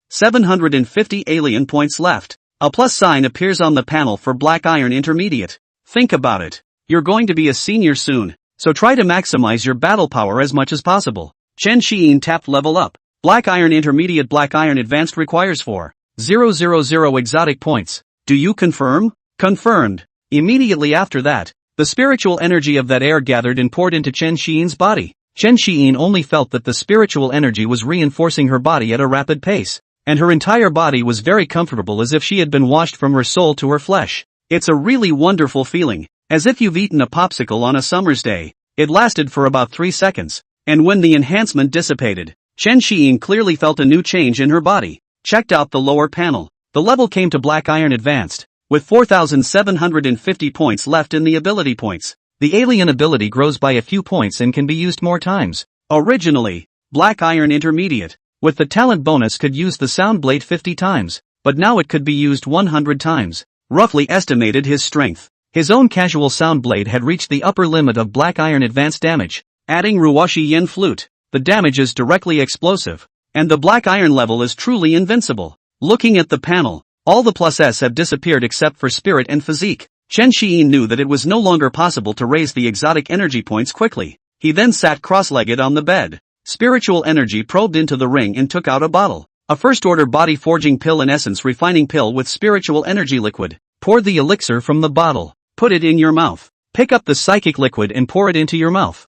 750 alien points left. A plus sign appears on the panel for Black Iron Intermediate. Think about it. You're going to be a senior soon. So try to maximize your battle power as much as possible. Chen Xiyin tapped level up. Black Iron Intermediate Black Iron Advanced requires 4,000 exotic points. Do you confirm? Confirmed. Immediately after that, the spiritual energy of that air gathered and poured into Chen Xiyin's body. Chen Xiyin only felt that the spiritual energy was reinforcing her body at a rapid pace, and her entire body was very comfortable as if she had been washed from her soul to her flesh. It's a really wonderful feeling. As if you've eaten a popsicle on a summer's day. It lasted for about 3 seconds. And when the enhancement dissipated, Chen Xiyin clearly felt a new change in her body. Checked out the lower panel. The level came to Black Iron Advanced, with 4,750 points left in the ability points. The alien ability grows by a few points and can be used more times. Originally, Black Iron Intermediate With the talent bonus could use the sound blade 50 times, but now it could be used 100 times. Roughly estimated his strength. His own casual sound blade had reached the upper limit of black iron advanced damage. Adding Ruwashi Yin Flute, the damage is directly explosive, and the black iron level is truly invincible. Looking at the panel, all the pluses have disappeared except for spirit and physique. Chen Xiyin knew that it was no longer possible to raise the exotic energy points quickly. He then sat cross-legged on the bed. Spiritual energy probed into the ring and took out a bottle. A first-order body-forging pill and essence refining pill with spiritual energy liquid. Pour the elixir from the bottle. Put it in your mouth. Pick up the psychic liquid and pour it into your mouth.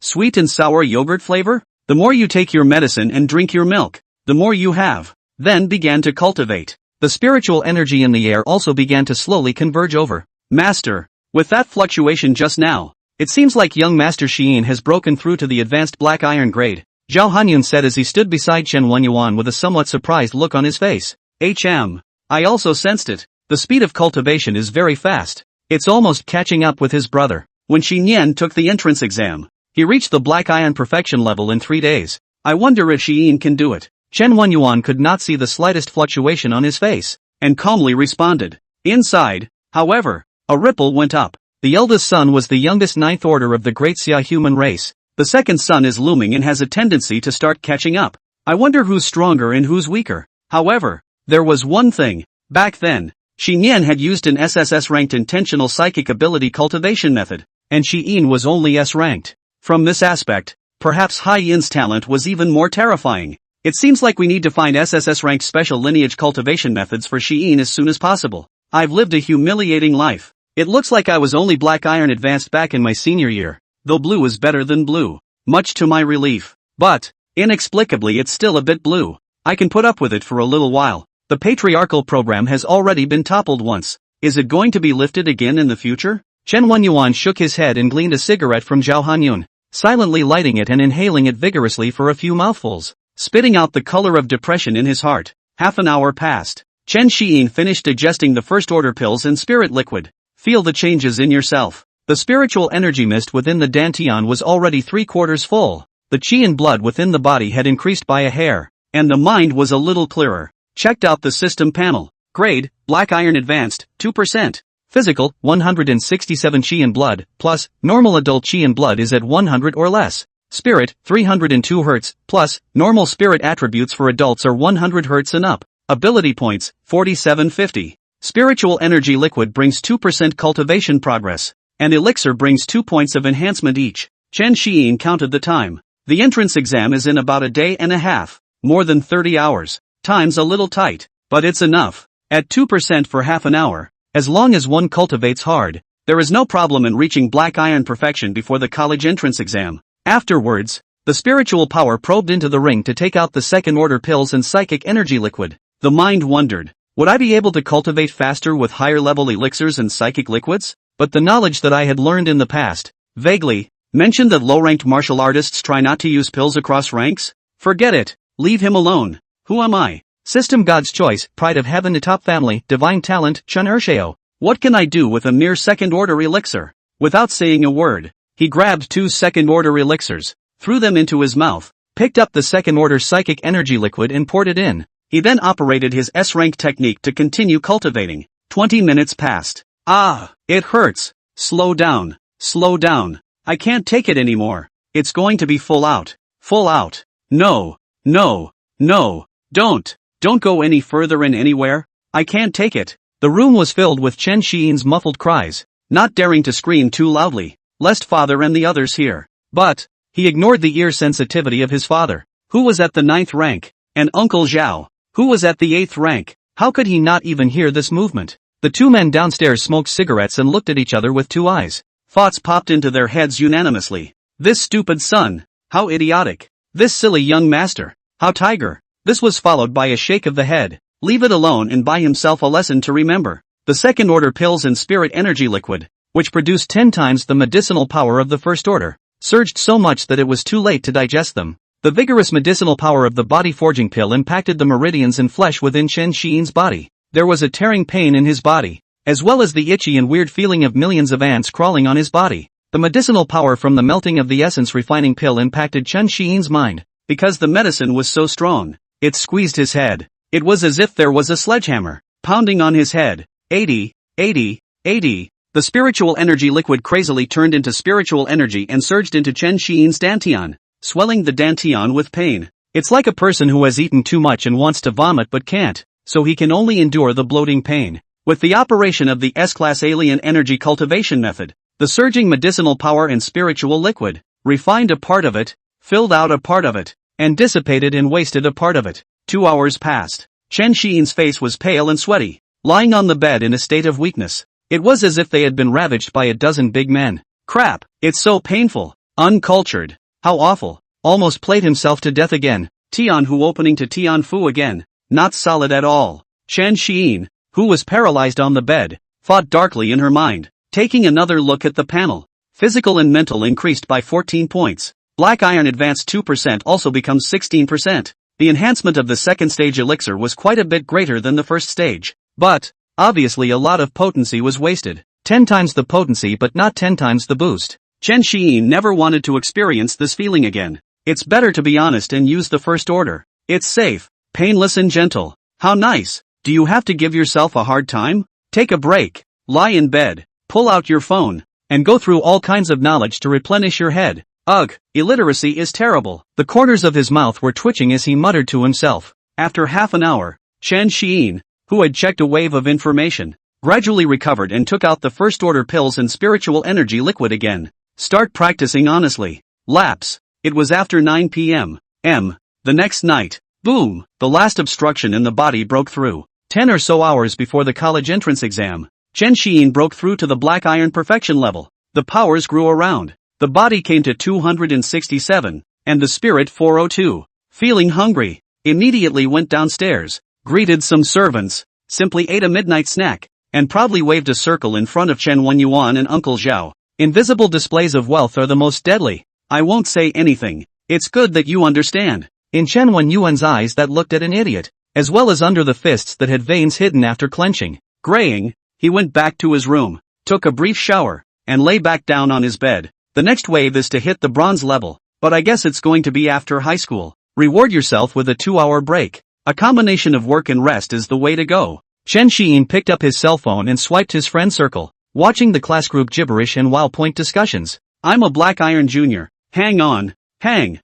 Sweet and sour yogurt flavor? The more you take your medicine and drink your milk, the more you have. Then began to cultivate. The spiritual energy in the air also began to slowly converge over. Master, with that fluctuation just now, it seems like young Master Xiyin has broken through to the advanced black iron grade, Zhao Hanyun said as he stood beside Chen Wenyuan with a somewhat surprised look on his face. I also sensed it. The speed of cultivation is very fast. It's almost catching up with his brother. When Xin Yan took the entrance exam, he reached the black iron perfection level in 3 days. I wonder if Xiyin can do it. Chen Wenyuan could not see the slightest fluctuation on his face, and calmly responded. Inside, however, a ripple went up. The eldest son was the youngest ninth order of the great Xia human race. The second son is looming and has a tendency to start catching up. I wonder who's stronger and who's weaker. However, there was one thing. Back then, Xin Yan had used an SSS-ranked intentional psychic ability cultivation method, and Xiyin was only S-ranked. From this aspect, perhaps Hai Yin's talent was even more terrifying. It seems like we need to find SSS-ranked special lineage cultivation methods for Xiyin as soon as possible. I've lived a humiliating life. It looks like I was only black iron advanced back in my senior year, though blue is better than blue, much to my relief. But, inexplicably it's still a bit blue. I can put up with it for a little while. The patriarchal program has already been toppled once. Is it going to be lifted again in the future? Chen Wenyuan shook his head and gleaned a cigarette from Zhao Hanyun, silently lighting it and inhaling it vigorously for a few mouthfuls, spitting out the color of depression in his heart. Half an hour passed. Chen Xiyin finished digesting the first-order pills and spirit liquid. Feel the changes in yourself. The spiritual energy mist within the dantian was already 3/4 full. The qi and blood within the body had increased by a hair, and the mind was a little clearer. Checked out the system panel. Grade, Black Iron Advanced, 2%. Physical, 167 qi and blood, plus, normal adult qi and blood is at 100 or less. Spirit, 302 Hz, plus, normal spirit attributes for adults are 100 Hz and up. Ability points, 4750. Spiritual energy liquid brings 2% cultivation progress, and elixir brings 2 points of enhancement each. Chen Xiyin counted the time. The entrance exam is in about a day and a half, more than 30 hours. Time's a little tight, but it's enough. At 2% for half an hour, as long as one cultivates hard, there is no problem in reaching black iron perfection before the college entrance exam. Afterwards, the spiritual power probed into the ring to take out the second-order pills and psychic energy liquid. The mind wondered, would I be able to cultivate faster with higher-level elixirs and psychic liquids? But the knowledge that I had learned in the past, vaguely, mentioned that low-ranked martial artists try not to use pills across ranks? Forget it, leave him alone. Who am I? System God's Choice, Pride of Heaven, a top family, divine talent, Chun Ershao. What can I do with a mere second-order elixir? Without saying a word, he grabbed 2 second-order elixirs, threw them into his mouth, picked up the second-order psychic energy liquid and poured it in. He then operated his S-rank technique to continue cultivating. 20 minutes passed. Ah, it hurts. Slow down. Slow down. I can't take it anymore. It's going to be full out. Full out. No. No. No. Don't go any further and anywhere. I can't take it. The room was filled with Chen Xiyin's muffled cries, not daring to scream too loudly, lest father and the others hear. But, he ignored the ear sensitivity of his father, who was at the 9th rank, and Uncle Zhao, who was at the 8th rank. How could he not even hear this movement? The 2 men downstairs smoked cigarettes and looked at each other with 2 eyes. Thoughts popped into their heads unanimously. This stupid son. How idiotic. This silly young master. How tiger. This was followed by a shake of the head. Leave it alone and buy himself a lesson to remember. The second-order pills and spirit energy liquid, which produced 10 times the medicinal power of the first order, surged so much that it was too late to digest them. The vigorous medicinal power of the body-forging pill impacted the meridians and flesh within Chen Xiyin's body. There was a tearing pain in his body, as well as the itchy and weird feeling of millions of ants crawling on his body. The medicinal power from the melting of the essence refining pill impacted Chen Xiyin's mind. because the medicine was so strong. It squeezed his head. It was as if there was a sledgehammer pounding on his head. 80, 80, 80. The spiritual energy liquid crazily turned into spiritual energy and surged into Chen Xian's dantian, swelling the dantian with pain. It's like a person who has eaten too much and wants to vomit but can't, so he can only endure the bloating pain. With the operation of the S-class alien energy cultivation method, the surging medicinal power and spiritual liquid refined a part of it, filled out a part of it, and dissipated and wasted a part of it. 2 hours passed. Chen Xian's face was pale and sweaty, lying on the bed in a state of weakness. It was as if they had been ravaged by a dozen big men. Crap, it's so painful. Uncultured. How awful. Almost played himself to death again. Tianhu opening to Tianfu again. Not solid at all. Chen Xian, who was paralyzed on the bed, fought darkly in her mind, taking another look at the panel. Physical and mental increased by 14 points. Black iron advanced 2% also becomes 16%. The enhancement of the second stage elixir was quite a bit greater than the first stage. But, obviously a lot of potency was wasted. 10 times the potency but not 10 times the boost. Chen Xian never wanted to experience this feeling again. It's better to be honest and use the first order. It's safe, painless and gentle. How nice. Do you have to give yourself a hard time? Take a break. Lie in bed. Pull out your phone. And go through all kinds of knowledge to replenish your head. Ugh, illiteracy is terrible. The corners of his mouth were twitching as he muttered to himself. After half an hour, Chen Xian, who had checked a wave of information, gradually recovered and took out the first order pills and spiritual energy liquid again. Start practicing honestly. Lapse. It was after 9 p.m. The next night. Boom! The last obstruction in the body broke through. 10 or so hours before the college entrance exam, Chen Xian broke through to the black iron perfection level. The powers grew around. The body came to 267, and the spirit 402. Feeling hungry, immediately went downstairs, greeted some servants, simply ate a midnight snack, and proudly waved a circle in front of Chen Wenyuan and Uncle Zhao. Invisible displays of wealth are the most deadly. I won't say anything. It's good that you understand. In Chen Wenyuan's eyes that looked at an idiot, as well as under the fists that had veins hidden after clenching. Graying, he went back to his room, took a brief shower, and lay back down on his bed. The next wave is to hit the bronze level, but I guess it's going to be after high school. Reward yourself with a 2-hour break. A combination of work and rest is the way to go. Chen Xian picked up his cell phone and swiped his friend circle, watching the class group gibberish and WoW-point discussions. I'm a Black Iron Junior. Hang on. Hang.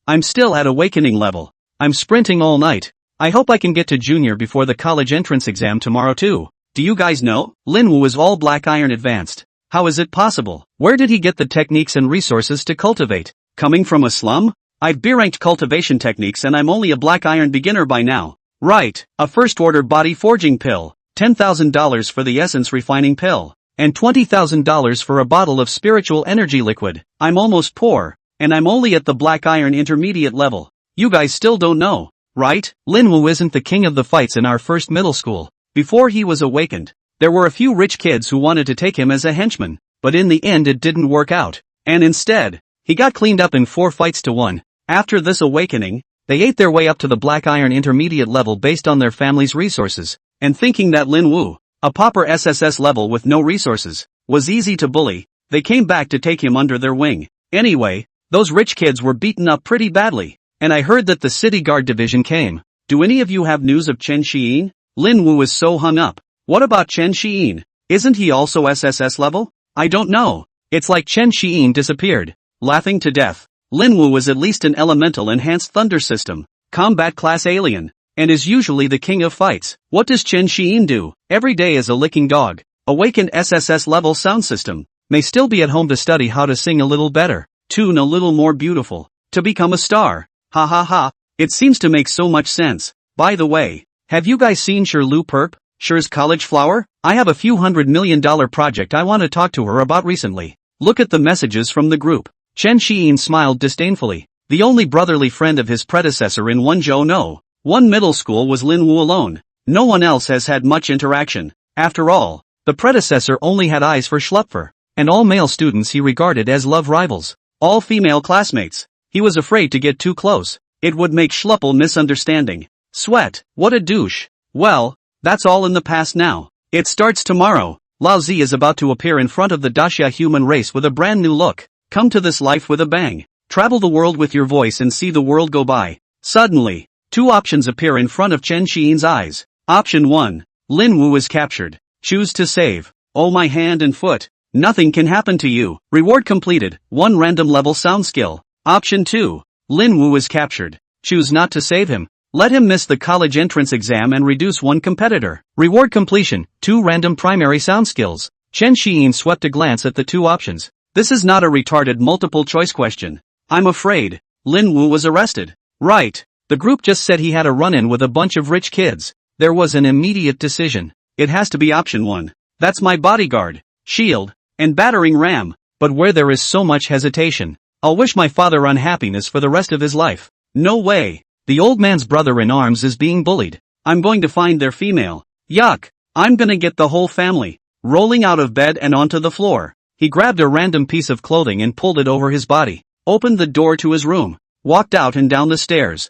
I'm still at awakening level. I'm sprinting all night. I hope I can get to junior before the college entrance exam tomorrow too. Do you guys know? Linwu is all Black Iron advanced. How is it possible? Where did he get the techniques and resources to cultivate? Coming from a slum? I've B-ranked cultivation techniques and I'm only a Black Iron beginner by now. Right, a first-order body forging pill, $10,000 for the essence refining pill, and $20,000 for a bottle of spiritual energy liquid. I'm almost poor, and I'm only at the Black Iron intermediate level. You guys still don't know, right? Linwu isn't the king of the fights in our first middle school. Before he was awakened, there were a few rich kids who wanted to take him as a henchman, but in the end it didn't work out, and instead, he got cleaned up in 4 fights to 1. After this awakening, they ate their way up to the Black Iron intermediate level based on their family's resources, and thinking that Linwu, a pauper SSS level with no resources, was easy to bully, they came back to take him under their wing. Anyway, those rich kids were beaten up pretty badly, and I heard that the City Guard division came. Do any of you have news of Chen Xian? Linwu is so hung up. What about Chen Xian? Isn't he also SSS level? I don't know. It's like Chen Xian disappeared. Laughing to death. Linwu is at least an elemental enhanced thunder system, combat class alien, and is usually the king of fights. What does Chen Xian do? Every day as a licking dog. Awakened SSS level sound system. May still be at home to study how to sing a little better, tune a little more beautiful, to become a star. Ha ha ha. It seems to make so much sense. By the way, have you guys seen Shirley Perp? Sher's college flower? I have a few $100 million project I want to talk to her about recently. Look at the messages from the group. Chen Xian smiled disdainfully. The only brotherly friend of his predecessor in Wenzhou No. 1 middle school was Linwu alone. No one else has had much interaction. After all, the predecessor only had eyes for Schlupfer, and all male students he regarded as love rivals. All female classmates. He was afraid to get too close. It would make Schluppel misunderstanding. Sweat, what a douche. Well, that's all in the past now. It starts tomorrow. Lao Zi is about to appear in front of the Daxia human race with a brand new look. Come to this life with a bang. Travel the world with your voice and see the world go by. Suddenly, two options appear in front of Chen Xian's eyes. Option 1. Lin Wu is captured. Choose to save. Oh my hand and foot. Nothing can happen to you. Reward completed. 1 random level sound skill. Option 2. Lin Wu is captured. Choose not to save him. Let him miss the college entrance exam and reduce 1 competitor. Reward completion. 2 random primary sound skills. Chen Xian swept a glance at the 2 options. This is not a retarded multiple choice question. I'm afraid. Lin Wu was arrested. Right. The group just said he had a run-in with a bunch of rich kids. There was an immediate decision. It has to be option 1. That's my bodyguard, shield, and battering ram. But where there is so much hesitation, I'll wish my father unhappiness for the rest of his life. No way. The old man's brother in arms is being bullied. I'm going to find their female. Yuck. I'm gonna get the whole family. Rolling out of bed and onto the floor. He grabbed a random piece of clothing and pulled it over his body. Opened the door to his room. Walked out and down the stairs.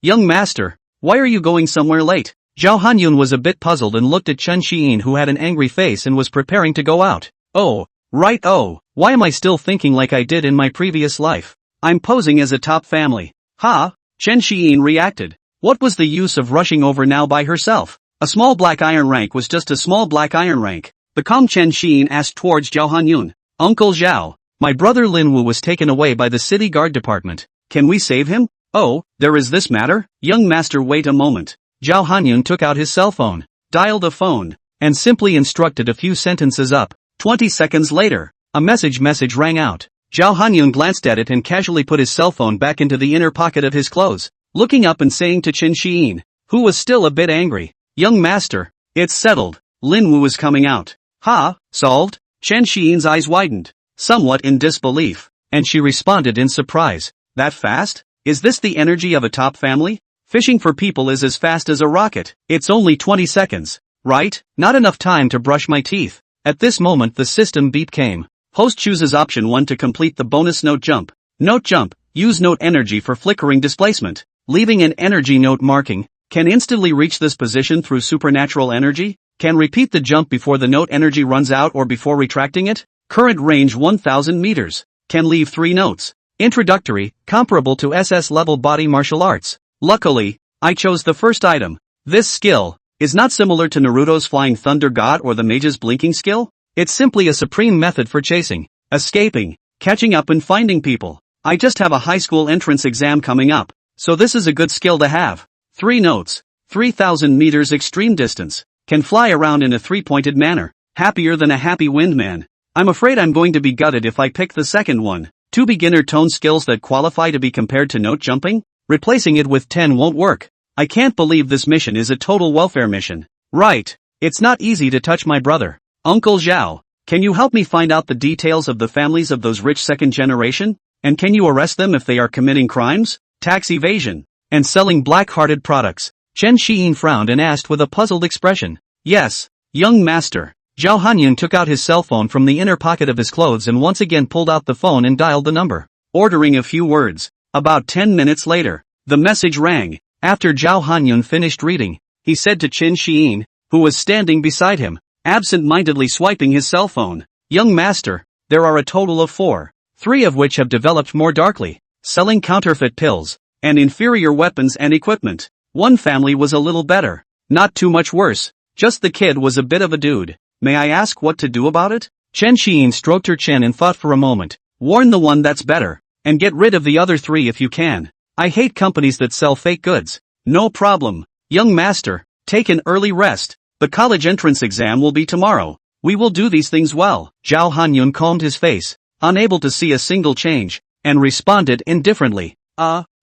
Young master. Why are you going somewhere late? Zhao Hanyun was a bit puzzled and looked at Chen Xian, who had an angry face and was preparing to go out. Oh, right. Oh, why am I still thinking like I did in my previous life? I'm posing as a top family. Ha! Chen Xian reacted. What was the use of rushing over now by herself? A small black iron rank was just a small black iron rank. The calm Chen Xian asked towards Zhao Hanyun. Uncle Zhao, my brother Lin Wu was taken away by the city guard department. Can we save him? Oh, there is this matter? Young master, wait a moment. Zhao Hanyun took out his cell phone, dialed a phone, and simply instructed a few sentences up. 20 seconds later, a message rang out. Zhao Hanyun glanced at it and casually put his cell phone back into the inner pocket of his clothes, looking up and saying to Chen Xian, who was still a bit angry, young master, it's settled. Lin Wu is coming out. Ha, solved? Chen Xian's eyes widened, somewhat in disbelief, and she responded in surprise. That fast? Is this the energy of a top family? Fishing for people is as fast as a rocket. It's only 20 seconds, right? Not enough time to brush my teeth. At this moment the system beep came. Host chooses option 1 to complete the bonus note jump. Note jump, use note energy for flickering displacement. Leaving an energy note marking. Can instantly reach this position through supernatural energy. Can repeat the jump before the note energy runs out or before retracting it. Current range 1000 meters. Can leave 3 notes. Introductory, comparable to SS level body martial arts. Luckily, I chose the first item. This skill is not similar to Naruto's Flying Thunder God or the mage's blinking skill. It's simply a supreme method for chasing, escaping, catching up and finding people. I just have a high school entrance exam coming up, so this is a good skill to have. 3 notes, 3000 meters extreme distance, can fly around in a 3-pointed manner, happier than a happy windman. I'm afraid I'm going to be gutted if I pick the second one. 2 beginner tone skills that qualify to be compared to note jumping? Replacing it with 10 won't work. I can't believe this mission is a total welfare mission. Right. It's not easy to touch my brother. Uncle Zhao, can you help me find out the details of the families of those rich second generation? And can you arrest them if they are committing crimes, tax evasion, and selling black-hearted products? Chen Xian frowned and asked with a puzzled expression. Yes, young master. Zhao Hanyun took out his cell phone from the inner pocket of his clothes and once again pulled out the phone and dialed the number, ordering a few words. About 10 minutes later, the message rang. After Zhao Hanyun finished reading, he said to Chen Xian, who was standing beside him, absent-mindedly swiping his cell phone, young master, there are a total of 4, 3 of which have developed more darkly, selling counterfeit pills, and inferior weapons and equipment. 1 family was a little better, not too much worse, just the kid was a bit of a dude. May I ask what to do about it? Chen Xian stroked her chin and thought for a moment. Warn the one that's better. And get rid of the other 3 if you can. I hate companies that sell fake goods. No problem. Young master, take an early rest. The college entrance exam will be tomorrow. We will do these things well. Zhao Hanyun calmed his face, unable to see a single change, and responded indifferently.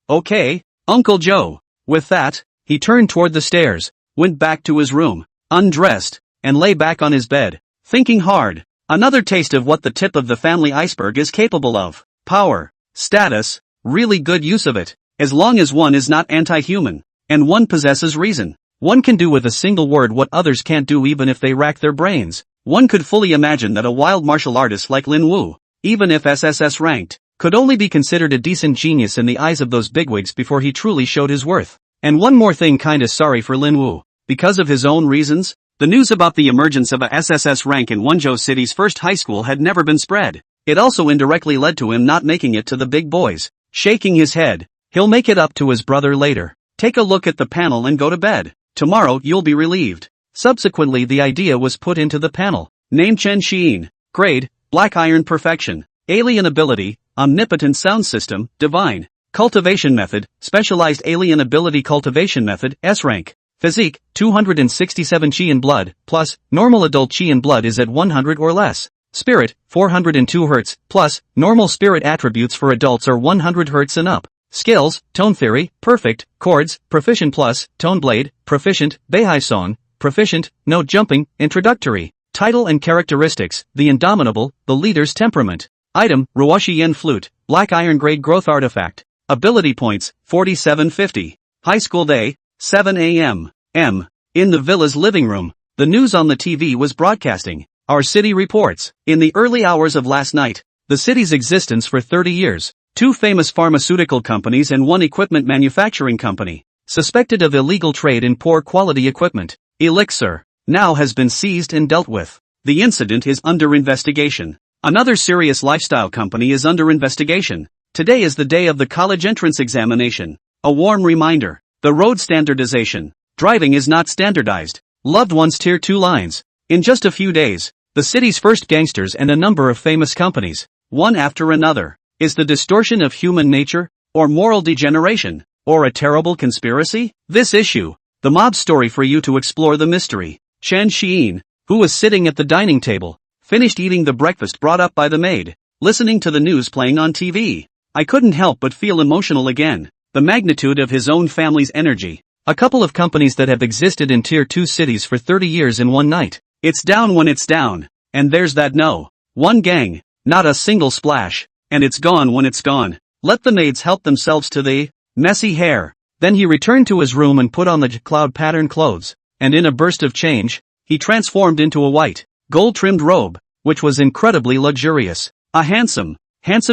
Okay, Uncle Joe. With that, he turned toward the stairs, went back to his room, undressed, and lay back on his bed, thinking hard. Another taste of what the tip of the family iceberg is capable of. Power. Status, really good use of it, as long as one is not anti-human, and one possesses reason. One can do with a single word what others can't do even if they rack their brains. One could fully imagine that a wild martial artist like Lin Wu, even if SSS ranked, could only be considered a decent genius in the eyes of those bigwigs before he truly showed his worth. And one more thing, kinda sorry for Lin Wu. Because of his own reasons, the news about the emergence of a SSS rank in Wenzhou City's first high school had never been spread. It also indirectly led to him not making it to the big boys. Shaking his head, he'll make it up to his brother later. Take a look at the panel and go to bed. Tomorrow you'll be relieved. Subsequently the idea was put into the panel. Name Chen Xiyin. Grade, Black Iron Perfection. Alien ability, Omnipotent Sound System, Divine. Cultivation method, Specialized Alien Ability Cultivation Method, S rank. Physique, 267 Qi in blood, plus, normal adult Qi in blood is at 100 or less. Spirit, 402 Hz, plus, normal spirit attributes for adults are 100 Hz and up. Skills, Tone Theory, Perfect, Chords, Proficient plus, Tone Blade, Proficient, Beihai Song, Proficient, Note Jumping, Introductory. Title and characteristics, The Indomitable, The Leader's Temperament. Item, Ruwashi Yen Flute, Black Iron Grade Growth Artifact. Ability points, 4750. High school day, 7 a.m. In the villa's living room, the news on the TV was broadcasting. Our city reports. In the early hours of last night, the city's existence for 30 years, 2 famous pharmaceutical companies and 1 equipment manufacturing company, suspected of illegal trade in poor quality equipment, Elixir, now has been seized and dealt with. The incident is under investigation. Another serious lifestyle company is under investigation. Today is the day of the college entrance examination. A warm reminder. The road standardization. Driving is not standardized. Loved ones tier 2 lines. In just a few days, the city's first gangsters and a number of famous companies, one after another. Is the distortion of human nature, or moral degeneration, or a terrible conspiracy? This issue, the mob story for you to explore the mystery. Chen Xiyin, who was sitting at the dining table, finished eating the breakfast brought up by the maid, listening to the news playing on TV. I couldn't help but feel emotional again. The magnitude of his own family's energy. A couple of companies that have existed in tier 2 cities for 30 years in one night. It's down when it's down. And there's that no. One gang, not a single splash. And it's gone when it's gone. Let the maids help themselves to the messy hair. Then he returned to his room and put on the cloud pattern clothes. And in a burst of change, he transformed into a white, gold-trimmed robe, which was incredibly luxurious. A handsome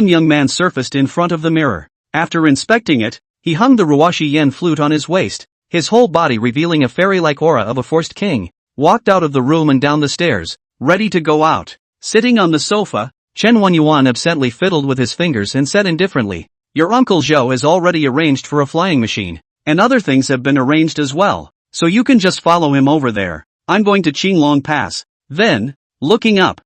young man surfaced in front of the mirror. After inspecting it, he hung the Ruwashi Yen flute on his waist, his whole body revealing a fairy-like aura of a forced king. Walked out of the room and down the stairs, ready to go out. Sitting on the sofa, Chen Wenyuan absently fiddled with his fingers and said indifferently, "Your Uncle Zhou has already arranged for a flying machine, and other things have been arranged as well, so you can just follow him over there. I'm going to Qinglong Pass." Then, looking up,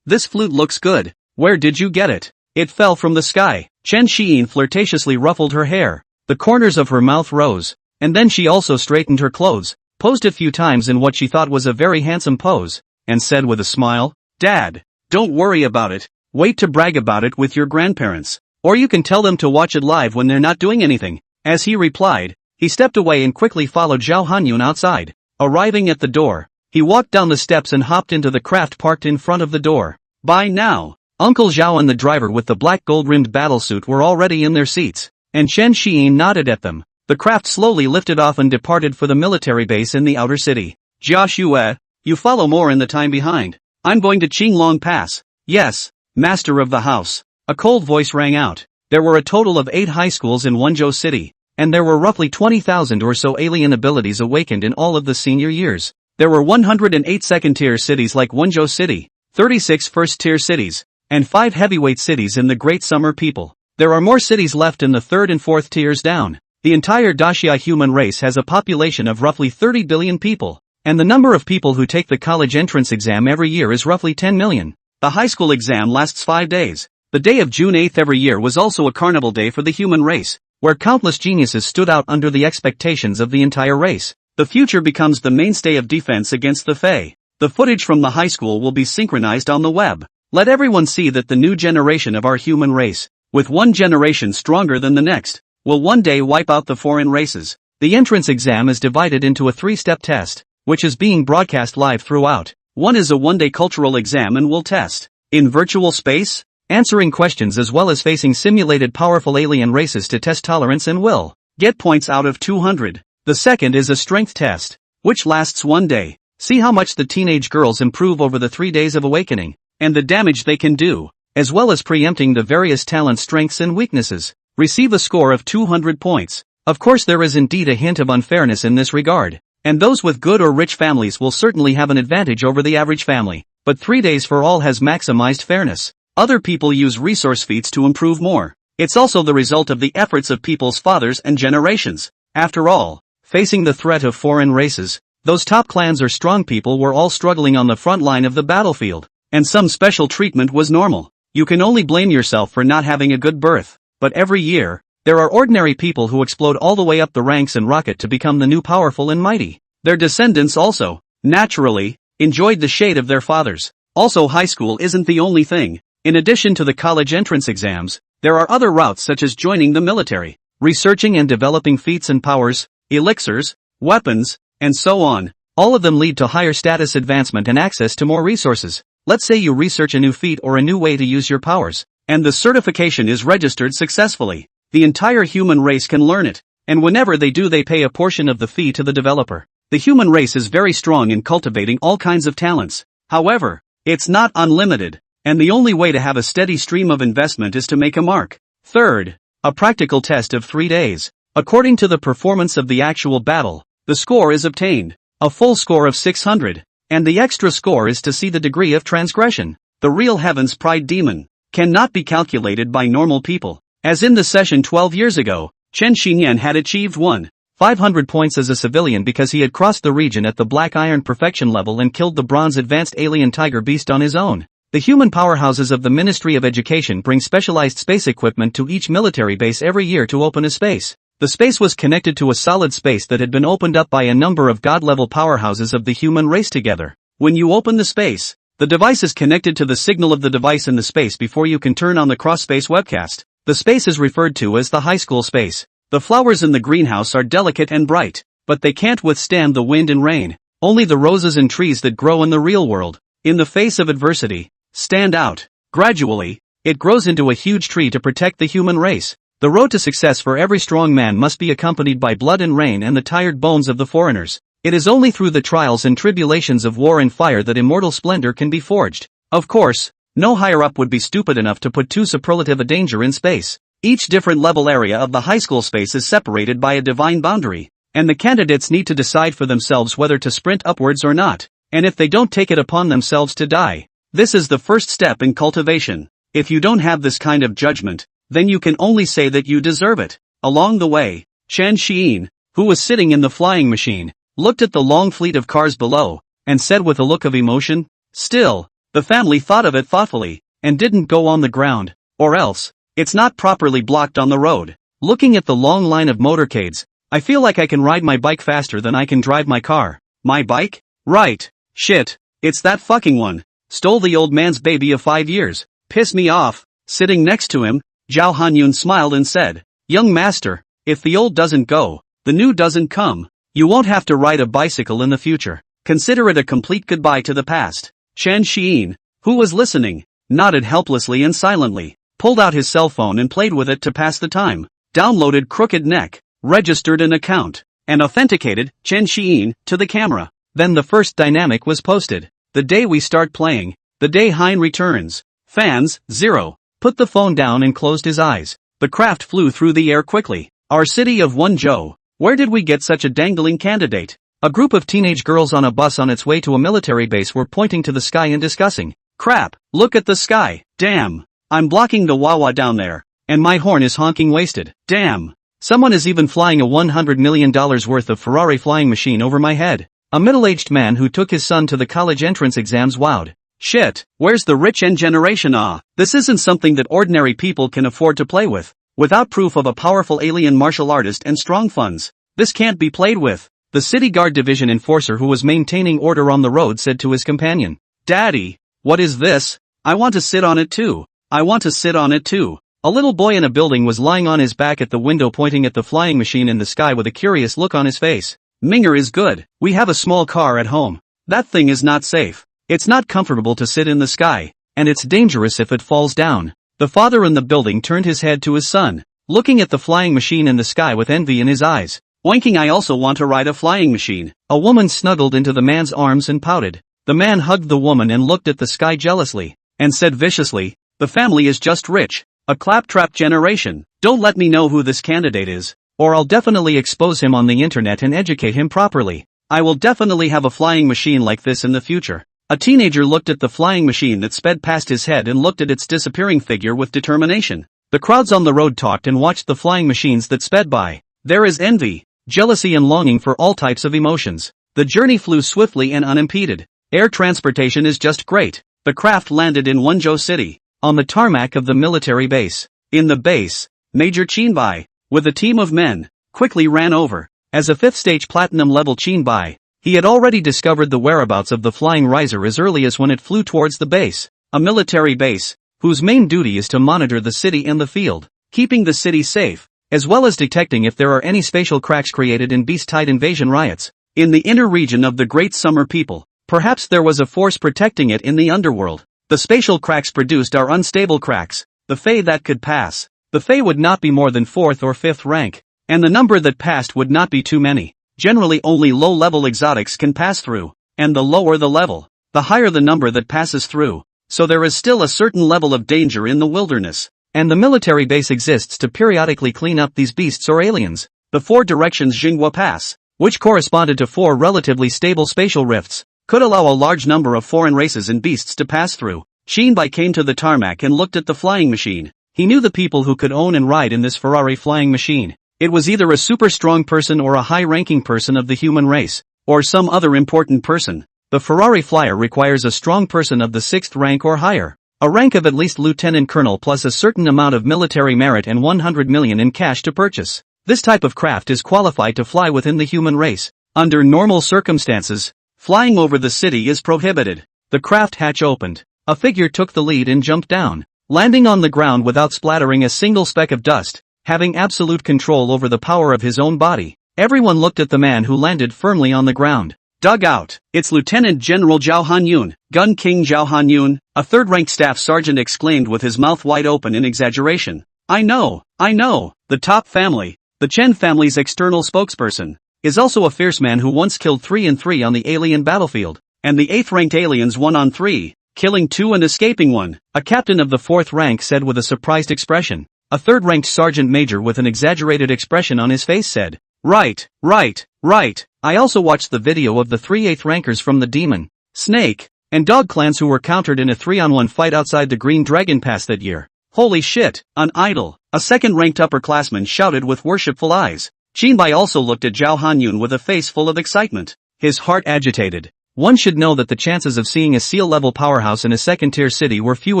this flute looks good. Where did you get it? It fell from the sky. Chen Xiyin flirtatiously ruffled her hair. The corners of her mouth rose, and then she also straightened her clothes, posed a few times in what she thought was a very handsome pose, and said with a smile, "Dad, don't worry about it. Wait to brag about it with your grandparents. Or you can tell them to watch it live when they're not doing anything." As he replied, he stepped away and quickly followed Zhao Hanyun outside. Arriving at the door, he walked down the steps and hopped into the craft parked in front of the door. By now, Uncle Zhao and the driver with the black gold-rimmed battlesuit were already in their seats, and Chen Xiyin nodded at them. The craft slowly lifted off and departed for the military base in the outer city. "Jia Xue, you follow more in the time behind. I'm going to Qinglong Pass." "Yes, master of the house." A cold voice rang out. There were a total of 8 high schools in Wenzhou City, and there were roughly 20,000 or so alien abilities awakened in all of the senior years. There were 108 second-tier cities like Wenzhou City, 36 first-tier cities, and 5 heavyweight cities in the Great Summer People. There are more cities left in the 3rd and 4th tiers down. The entire Daxia human race has a population of roughly 30 billion people, and the number of people who take the college entrance exam every year is roughly 10 million. The high school exam lasts 5 days. The day of June 8 every year was also a carnival day for the human race, where countless geniuses stood out under the expectations of the entire race. The future becomes the mainstay of defense against the Fae. The footage from the high school will be synchronized on the web. Let everyone see that the new generation of our human race, with one generation stronger than the next, will one day wipe out the foreign races. The entrance exam is divided into a 3-step test, which is being broadcast live throughout. One is a one-day cultural exam and will test, in virtual space, answering questions as well as facing simulated powerful alien races to test tolerance and will. Get points out of 200. The second is a strength test, which lasts 1 day. See how much the teenage girls improve over the 3 days of awakening, and the damage they can do, as well as preempting the various talent strengths and weaknesses. Receive a score of 200 points. Of course there is indeed a hint of unfairness in this regard, and those with good or rich families will certainly have an advantage over the average family, but 3 days for all has maximized fairness. Other people use resource feats to improve more. It's also the result of the efforts of people's fathers and generations. After all, facing the threat of foreign races, those top clans or strong people were all struggling on the front line of the battlefield, and some special treatment was normal. You can only blame yourself for not having a good birth. But every year, there are ordinary people who explode all the way up the ranks and rocket to become the new powerful and mighty. Their descendants also, naturally, enjoyed the shade of their fathers. Also, high school isn't the only thing. In addition to the college entrance exams, there are other routes such as joining the military, researching and developing feats and powers, elixirs, weapons, and so on. All of them lead to higher status advancement and access to more resources. Let's say you research a new feat or a new way to use your powers, and the certification is registered successfully. The entire human race can learn it, and whenever they do they pay a portion of the fee to the developer. The human race is very strong in cultivating all kinds of talents. However, it's not unlimited, and the only way to have a steady stream of investment is to make a mark. Third, a practical test of 3 days. According to the performance of the actual battle, the score is obtained. A full score of 600, and the extra score is to see the degree of transgression. The real heaven's pride demon cannot be calculated by normal people. As in the session 12 years ago, Chen Xinyan had achieved 1,500 points as a civilian because he had crossed the region at the Black Iron perfection level and killed the Bronze Advanced Alien Tiger Beast on his own. The human powerhouses of the Ministry of Education bring specialized space equipment to each military base every year to open a space. The space was connected to a solid space that had been opened up by a number of god-level powerhouses of the human race together. When you open the space, the device is connected to the signal of the device in the space before you can turn on the cross-space webcast. The space is referred to as the high school space. The flowers in the greenhouse are delicate and bright, but they can't withstand the wind and rain. Only the roses and trees that grow in the real world, in the face of adversity, stand out. Gradually, it grows into a huge tree to protect the human race. The road to success for every strong man must be accompanied by blood and rain and the tired bones of the foreigners. It is only through the trials and tribulations of war and fire that immortal splendor can be forged. Of course, no higher-up would be stupid enough to put too superlative a danger in space. Each different level area of the high school space is separated by a divine boundary, and the candidates need to decide for themselves whether to sprint upwards or not, and if they don't take it upon themselves to die. This is the first step in cultivation. If you don't have this kind of judgment, then you can only say that you deserve it. Along the way, Chen Xiyin, who was sitting in the flying machine, looked at the long fleet of cars below, and said with a look of emotion, "Still, the family thought of it thoughtfully, and didn't go on the ground, or else, it's not properly blocked on the road." Looking at the long line of motorcades, I feel like I can ride my bike faster than I can drive my car. My bike? Right. Shit. It's that fucking one. Stole the old man's baby of 5 years. Piss me off. Sitting next to him, Zhao Hanyun smiled and said, "Young master, if the old doesn't go, the new doesn't come. You won't have to ride a bicycle in the future. Consider it a complete goodbye to the past." Chen Xiyin, who was listening, nodded helplessly and silently, pulled out his cell phone and played with it to pass the time, downloaded Crooked Neck, registered an account, and authenticated Chen Xiyin to the camera. Then the first dynamic was posted. "The day we start playing, the day Hein returns. Fans, 0. Put the phone down and closed his eyes. The craft flew through the air quickly. Our city of Wenzhou. Where did we get such a dangling candidate? A group of teenage girls on a bus on its way to a military base were pointing to the sky and discussing. Crap, look at the sky. Damn. I'm blocking the Wawa down there. And my horn is honking wasted. Damn. Someone is even flying a $100 million worth of Ferrari flying machine over my head. A middle-aged man who took his son to the college entrance exams wowed. Shit, where's the rich end generation? This isn't something that ordinary people can afford to play with. Without proof of a powerful alien martial artist and strong funds, this can't be played with. The city guard division enforcer who was maintaining order on the road said to his companion, "Daddy, what is this? I want to sit on it too. I want to sit on it too." A little boy in a building was lying on his back at the window pointing at the flying machine in the sky with a curious look on his face. "Minger is good. We have a small car at home. That thing is not safe. It's not comfortable to sit in the sky, and it's dangerous if it falls down." The father in the building turned his head to his son, looking at the flying machine in the sky with envy in his eyes. Oinking, "I also want to ride a flying machine." A woman snuggled into the man's arms and pouted. The man hugged the woman and looked at the sky jealously, and said viciously, "The family is just rich. A claptrap generation. Don't let me know who this candidate is, or I'll definitely expose him on the internet and educate him properly. I will definitely have a flying machine like this in the future." A teenager looked at the flying machine that sped past his head and looked at its disappearing figure with determination. The crowds on the road talked and watched the flying machines that sped by. There is envy, jealousy and longing for all types of emotions. The journey flew swiftly and unimpeded. Air transportation is just great. The craft landed in Wonjo City, on the tarmac of the military base. In the base, Major Chinbai, with a team of men, quickly ran over. As a 5th stage platinum level Chinbai, he had already discovered the whereabouts of the flying riser as early as when it flew towards the base. A military base, whose main duty is to monitor the city and the field, keeping the city safe, as well as detecting if there are any spatial cracks created in beast-tide invasion riots. In the inner region of the Great Summer People, perhaps there was a force protecting it in the underworld. The spatial cracks produced are unstable cracks, the Fae that could pass. The Fae would not be more than 4th or 5th rank, and the number that passed would not be too many. Generally only low-level exotics can pass through, and the lower the level, the higher the number that passes through. So there is still a certain level of danger in the wilderness, and the military base exists to periodically clean up these beasts or aliens. The 4 directions Jinghua Pass, which corresponded to 4 relatively stable spatial rifts, could allow a large number of foreign races and beasts to pass through. Shinbai came to the tarmac and looked at the flying machine. He knew the people who could own and ride in this Ferrari flying machine. It was either a super strong person or a high-ranking person of the human race, or some other important person. The Ferrari flyer requires a strong person of the 6th rank or higher, a rank of at least lieutenant colonel plus a certain amount of military merit and 100 million in cash to purchase. This type of craft is qualified to fly within the human race. Under normal circumstances, flying over the city is prohibited. The craft hatch opened. A figure took the lead and jumped down, landing on the ground without splattering a single speck of dust, having absolute control over the power of his own body. Everyone looked at the man who landed firmly on the ground. Dug out. It's Lieutenant General Zhao Hanyun, Gun King Zhao Hanyun, a 3rd-ranked staff sergeant exclaimed with his mouth wide open in exaggeration. I know. The top family, the Chen family's external spokesperson, is also a fierce man who once killed 3 and 3 on the alien battlefield, and the 8th-ranked aliens 1 on 3, killing 2 and escaping 1, a captain of the 4th rank said with a surprised expression. A 3rd-ranked sergeant major with an exaggerated expression on his face said, Right. I also watched the video of the 3 8th rankers from the Demon, Snake, and Dog clans who were countered in a 3-on-1 fight outside the Green Dragon Pass that year. Holy shit, an idol, a 2nd-ranked upperclassman shouted with worshipful eyes. Chinbai also looked at Zhao Hanyun with a face full of excitement, his heart agitated. One should know that the chances of seeing a SEAL-level powerhouse in a 2nd-tier city were few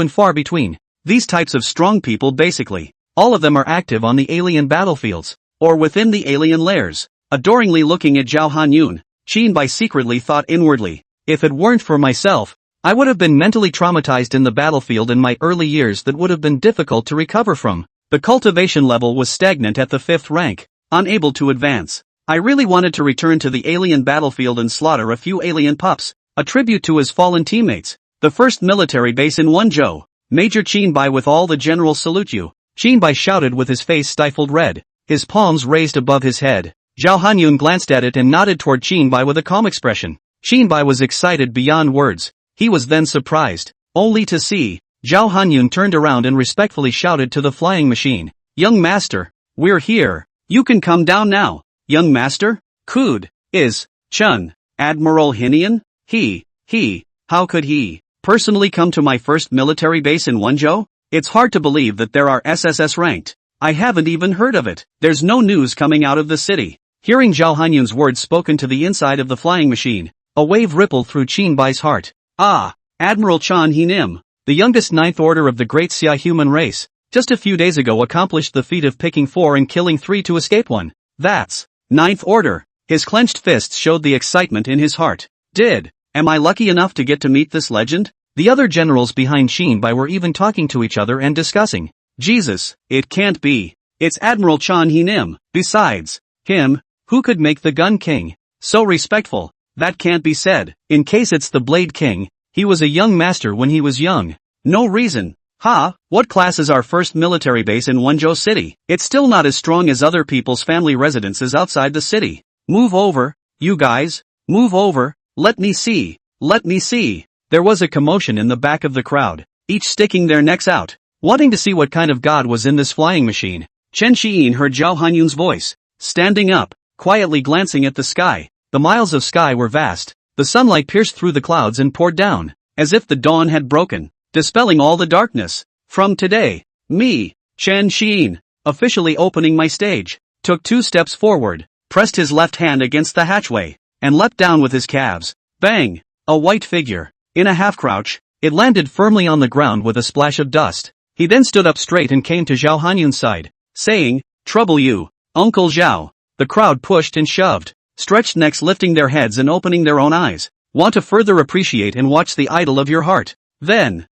and far between. These types of strong people basically, all of them are active on the alien battlefields, or within the alien lairs. Adoringly looking at Zhao Hanyun, Chinbai secretly thought inwardly, if it weren't for myself, I would have been mentally traumatized in the battlefield in my early years that would have been difficult to recover from. The cultivation level was stagnant at the 5th rank, unable to advance. I really wanted to return to the alien battlefield and slaughter a few alien pups, a tribute to his fallen teammates. The 1st military base in Wonjo. Major Chinbai with all the generals salute you. Chinbai shouted with his face stifled red, his palms raised above his head. Zhao Hanyun glanced at it and nodded toward Chinbai with a calm expression. Chinbai was excited beyond words. He was then surprised, only to see. Zhao Hanyun turned around and respectfully shouted to the flying machine. Young master, we're here. You can come down now. Young master? Could, is, Chun, Admiral Hinian? How could he personally come to my 1st military base in Wonjo? It's hard to believe that there are SSS ranked. I haven't even heard of it. There's no news coming out of the city. Hearing Zhao Hanyun's words spoken to the inside of the flying machine, a wave rippled through Chinbai's heart. Ah, Admiral Chan Hinim, the youngest 9th order of the great Xia human race, just a few days ago accomplished the feat of picking 4 and killing 3 to escape 1. That's 9th order. His clenched fists showed the excitement in his heart. Am I lucky enough to get to meet this legend? The other generals behind Chinbai were even talking to each other and discussing. Jesus, it can't be. It's Admiral Chan Hinim. Besides him, who could make the Gun King so respectful? That can't be said. In case it's the Blade King, he was a young master when he was young. No reason. What class is our 1st military base in Wonjo City? It's still not as strong as other people's family residences outside the city. Move over, you guys. Move over. Let me see. There was a commotion in the back of the crowd, each sticking their necks out, wanting to see what kind of god was in this flying machine. Chen Xiyin heard Zhao Hanyun's voice, standing up, quietly glancing at the sky. The miles of sky were vast, The sunlight pierced through the clouds and poured down, as if the dawn had broken, dispelling all the darkness. From today, me, Chen Xin, officially opening my stage, took 2 steps forward, pressed his left hand against the hatchway, and leapt down with his calves. Bang! A white figure, in a half-crouch, it landed firmly on the ground with a splash of dust. He then stood up straight and came to Zhao Hanyun's side, saying, "Trouble you, Uncle Zhao." The crowd pushed and shoved, stretched necks lifting their heads and opening their own eyes. Want to further appreciate and watch the idol of your heart. Then,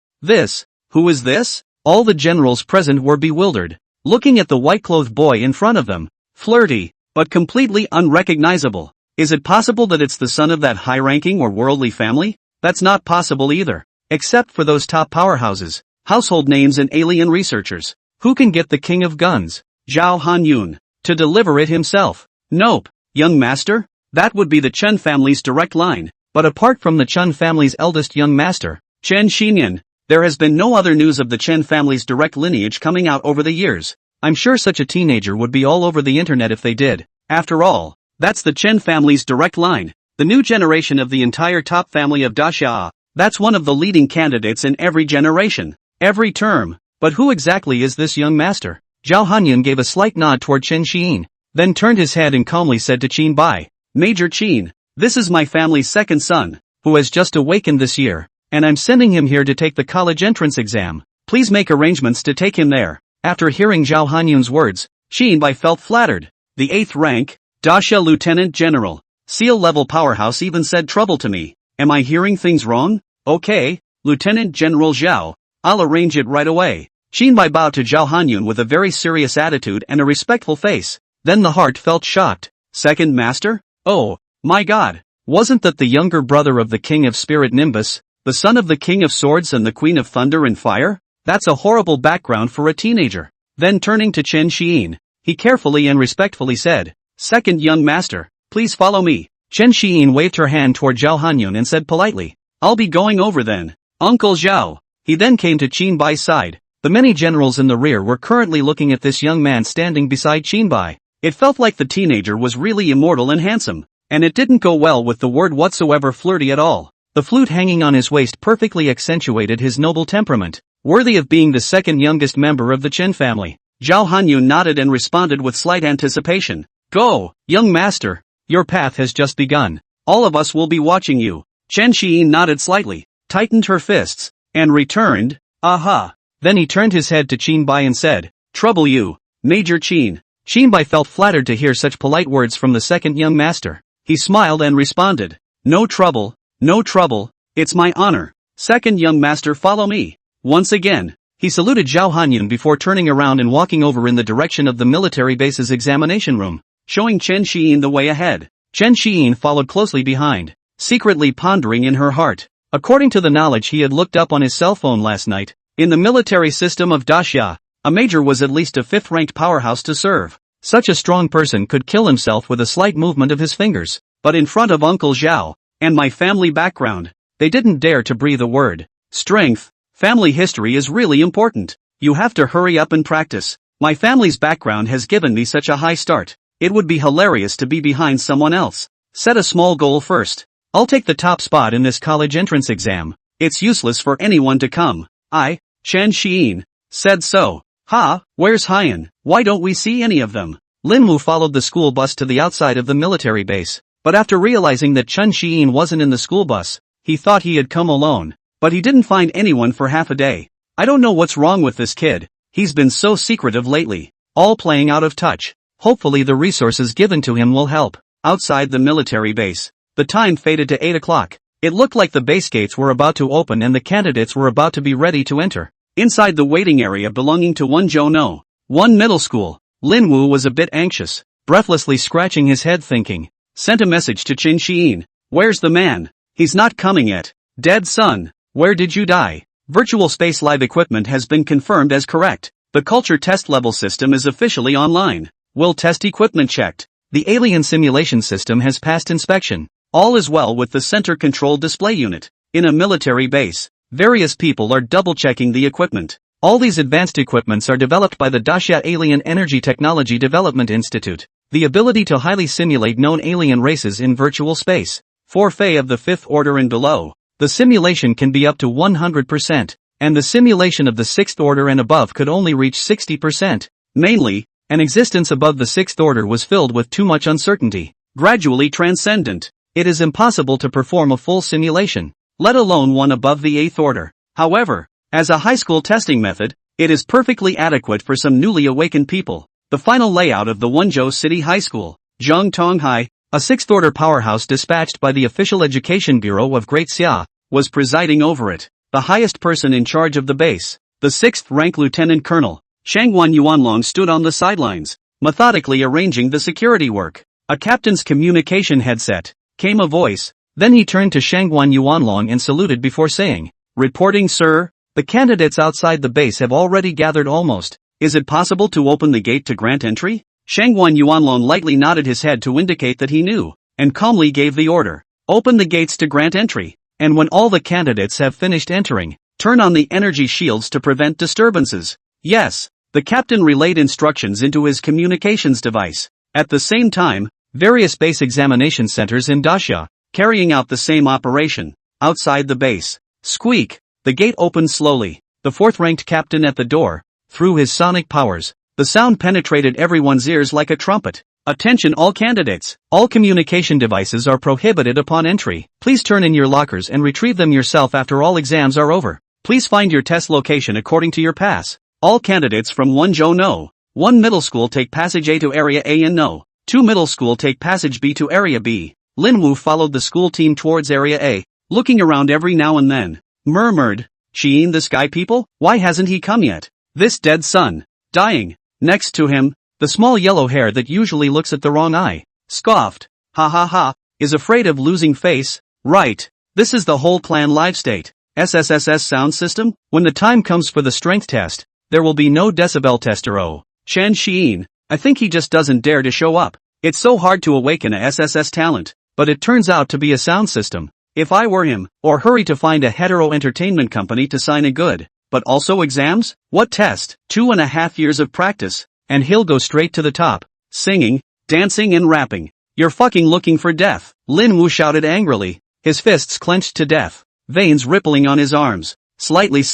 who is this? All the generals present were bewildered, looking at the white-clothed boy in front of them. Flirty, but completely unrecognizable. Is it possible that it's the son of that high-ranking or worldly family? That's not possible either. Except for those top powerhouses, household names and alien researchers. Who can get the king of guns? Zhao Hanyun. To deliver it himself. Nope. Young master? That would be the Chen family's direct line. But apart from the Chen family's eldest young master, Chen Xinyan, there has been no other news of the Chen family's direct lineage coming out over the years. I'm sure such a teenager would be all over the internet if they did. After all, that's the Chen family's direct line. The new generation of the entire top family of Daxia. That's one of the leading candidates in every generation, every term. But who exactly is this young master? Zhao Hanyun gave a slight nod toward Chen Xin, then turned his head and calmly said to Qin Bai, "Major Qin, this is my family's second son, who has just awakened this year, and I'm sending him here to take the college entrance exam. Please make arrangements to take him there." After hearing Zhao Hanyun's words, Qin Bai felt flattered. The 8th rank, Daxia Lieutenant General, SEAL-level powerhouse even said trouble to me. Am I hearing things wrong? Okay, Lieutenant General Zhao, I'll arrange it right away. Qin Bai bowed to Zhao Hanyun with a very serious attitude and a respectful face. Then the heart felt shocked. Second master? Oh, my god. Wasn't that the younger brother of the King of Spirit Nimbus, the son of the King of Swords and the Queen of Thunder and Fire? That's a horrible background for a teenager. Then turning to Chen Xin, he carefully and respectfully said, "Second young master, please follow me." Chen Xin waved her hand toward Zhao Hanyun and said politely, "I'll be going over then, Uncle Zhao." He then came to Qin Bai's side. The many generals in the rear were currently looking at this young man standing beside Qin Bai. It felt like the teenager was really immortal and handsome, and it didn't go well with the word whatsoever flirty at all. The flute hanging on his waist perfectly accentuated his noble temperament, worthy of being the second youngest member of the Chen family. Zhao Hanyun nodded and responded with slight anticipation. "Go, young master, your path has just begun. All of us will be watching you." Chen Xin nodded slightly, tightened her fists, and returned, "Aha." Then he turned his head to Qin Bai and said, "Trouble you, Major Qin." Qin Bai felt flattered to hear such polite words from the second young master. He smiled and responded, "No trouble, no trouble, it's my honor. Second young master, follow me." Once again, he saluted Zhao Hanyun before turning around and walking over in the direction of the military base's examination room, showing Chen Xin the way ahead. Chen Xin followed closely behind, secretly pondering in her heart. According to the knowledge he had looked up on his cell phone last night, in the military system of Daxia, a major was at least a 5th-ranked powerhouse to serve. Such a strong person could kill himself with a slight movement of his fingers. But in front of Uncle Zhao, and my family background, they didn't dare to breathe a word. Strength. Family history is really important. You have to hurry up and practice. My family's background has given me such a high start. It would be hilarious to be behind someone else. Set a small goal first. I'll take the top spot in this college entrance exam. It's useless for anyone to come. I, Chen Xin, said so. Ha, where's Hyan? Why don't we see any of them? Lin Wu followed the school bus to the outside of the military base, but after realizing that Chen Xin wasn't in the school bus, he thought he had come alone. But he didn't find anyone for half a day. I don't know what's wrong with this kid. He's been so secretive lately, all playing out of touch. Hopefully the resources given to him will help. Outside the military base, the time faded to 8 o'clock. It looked like the base gates were about to open and the candidates were about to be ready to enter. Inside the waiting area belonging to Wenzhou 1 middle school, Lin Wu was a bit anxious, breathlessly scratching his head thinking. Sent a message to Chen Xin. Where's the man? He's not coming yet. Dead son, where did you die? Virtual Space Live equipment has been confirmed as correct. The culture test level system is officially online. Will test equipment checked. The alien simulation system has passed inspection. All is well with the center control display unit. In a military base, various people are double-checking the equipment. All these advanced equipments are developed by the Daxia Alien Energy Technology Development Institute. The ability to highly simulate known alien races in virtual space. forfeit of the 5th order and below. The simulation can be up to 100%, and the simulation of the 6th order and above could only reach 60%. Mainly, an existence above the 6th order was filled with too much uncertainty. Gradually transcendent. It is impossible to perform a full simulation, let alone one above the 8th order. However, as a high school testing method, it is perfectly adequate for some newly awakened people. The final layout of the Wonzhou City High School, Zhengtong High, a 6th order powerhouse dispatched by the official education bureau of Great Xia, was presiding over it. The highest person in charge of the base, the 6th rank Lieutenant Colonel, Shangguan Yuanlong, stood on the sidelines, methodically arranging the security work. A captain's communication headset. Came a voice, then he turned to Shangguan Yuanlong and saluted before saying, "Reporting, sir. The candidates outside the base have already gathered almost. Is it possible to open the gate to grant entry?" Shangguan Yuanlong lightly nodded his head to indicate that he knew, and calmly gave the order. "Open the gates to grant entry, and when all the candidates have finished entering, turn on the energy shields to prevent disturbances." Yes, the captain relayed instructions into his communications device. At the same time, various base examination centers in Daxia, carrying out the same operation. Outside the base, squeak, the gate opened slowly. The 4th-ranked captain at the door, through his sonic powers, the sound penetrated everyone's ears like a trumpet. "Attention all candidates, all communication devices are prohibited upon entry. Please turn in your lockers and retrieve them yourself after all exams are over. Please find your test location according to your pass. All candidates from Wonzhou No. 1 middle school take passage A to area A and No. 2 middle school take passage B to area B." Lin Wu followed the school team towards area A, looking around every now and then. Murmured, "Qiyin, the sky people, why hasn't he come yet? This dead sun, dying." Next to him, the small yellow hair that usually looks at the wrong eye, scoffed, "Ha ha ha, is afraid of losing face, right? This is the whole clan live state. SSSS sound system? When the time comes for the strength test, there will be no decibel tester. Oh, Shan Qiyin, I think he just doesn't dare to show up. It's so hard to awaken a SSS talent, but it turns out to be a sound system. If I were him, or hurry to find a hetero entertainment company to sign a good, but also exams? What test? 2.5 years of practice, and he'll go straight to the top, singing, dancing and rapping. You're fucking looking for death." Lin Wu shouted angrily, his fists clenched to death, veins rippling on his arms. Slightly.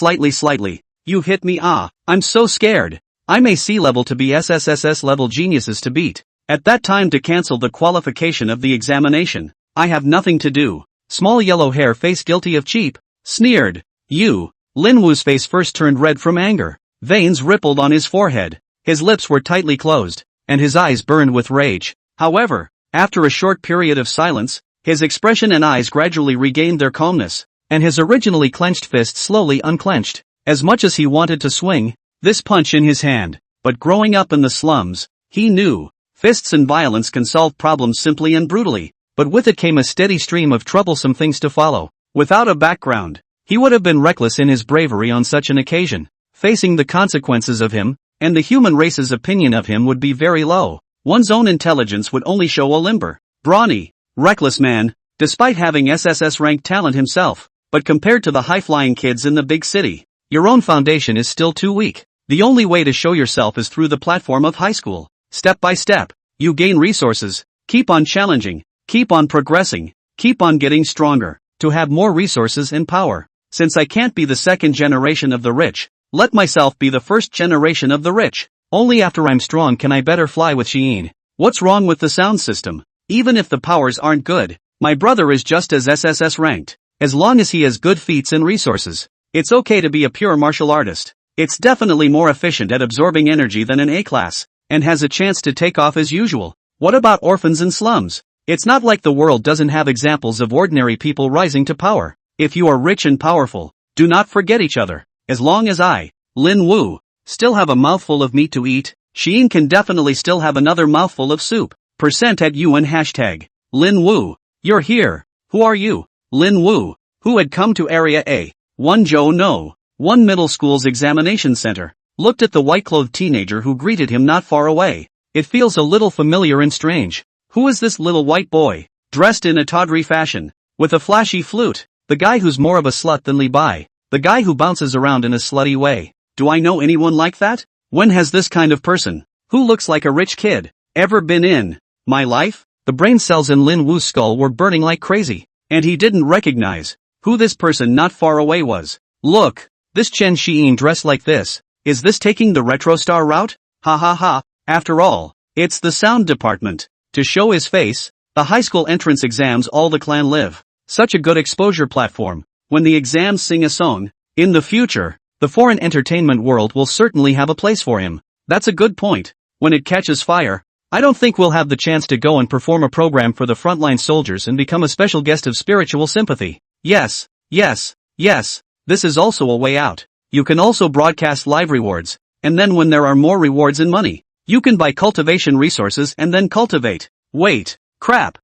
"You hit me, I'm so scared. I'm a C-level to be SSSS level geniuses to beat. At that time to cancel the qualification of the examination. I have nothing to do." Small yellow hair face guilty of cheap, sneered. "You." Lin Wu's face first turned red from anger. Veins rippled on his forehead. His lips were tightly closed, and his eyes burned with rage. However, after a short period of silence, his expression and eyes gradually regained their calmness, and his originally clenched fist slowly unclenched. As much as he wanted to swing this punch in his hand, but growing up in the slums, he knew, fists and violence can solve problems simply and brutally, but with it came a steady stream of troublesome things to follow. Without a background, he would have been reckless in his bravery on such an occasion. Facing the consequences of him, and the human race's opinion of him would be very low. One's own intelligence would only show a limber, brawny, reckless man, despite having SSS-ranked talent himself. But compared to the high-flying kids in the big city, your own foundation is still too weak. The only way to show yourself is through the platform of high school. Step by step, you gain resources, keep on challenging, keep on progressing, keep on getting stronger, to have more resources and power. Since I can't be the second generation of the rich, let myself be the first generation of the rich. Only after I'm strong can I better fly with Qiyin. What's wrong with the sound system? Even if the powers aren't good, my brother is just as SSS ranked. As long as he has good feats and resources, it's okay to be a pure martial artist. It's definitely more efficient at absorbing energy than an A-class, and has a chance to take off as usual. What about orphans and slums? It's not like the world doesn't have examples of ordinary people rising to power. If you are rich and powerful, do not forget each other. As long as I, Lin Wu, still have a mouthful of meat to eat, Qiyin can definitely still have another mouthful of soup. %@UN hashtag. Lin Wu, you're here. Who are you? Lin Wu, who had come to Area A, Wonzhou No. 1 middle school's examination center, looked at the white-clothed teenager who greeted him not far away. It feels a little familiar and strange. Who is this little white boy, dressed in a tawdry fashion, with a flashy flute? The guy who's more of a slut than Li Bai. The guy who bounces around in a slutty way. Do I know anyone like that? When has this kind of person, who looks like a rich kid, ever been in my life? The brain cells in Lin Wu's skull were burning like crazy, and he didn't recognize who this person not far away was. Look, this Chen Xiyin dressed like this. Is this taking the retro star route? Ha ha ha, after all, it's the sound department. To show his face, the high school entrance exams all the clan live. Such a good exposure platform. When the exams sing a song, in the future, the foreign entertainment world will certainly have a place for him. That's a good point. When it catches fire, I don't think we'll have the chance to go and perform a program for the frontline soldiers and become a special guest of spiritual sympathy. Yes, yes, yes, this is also a way out. You can also broadcast live rewards, and then when there are more rewards in money, you can buy cultivation resources and then cultivate. Wait, crap,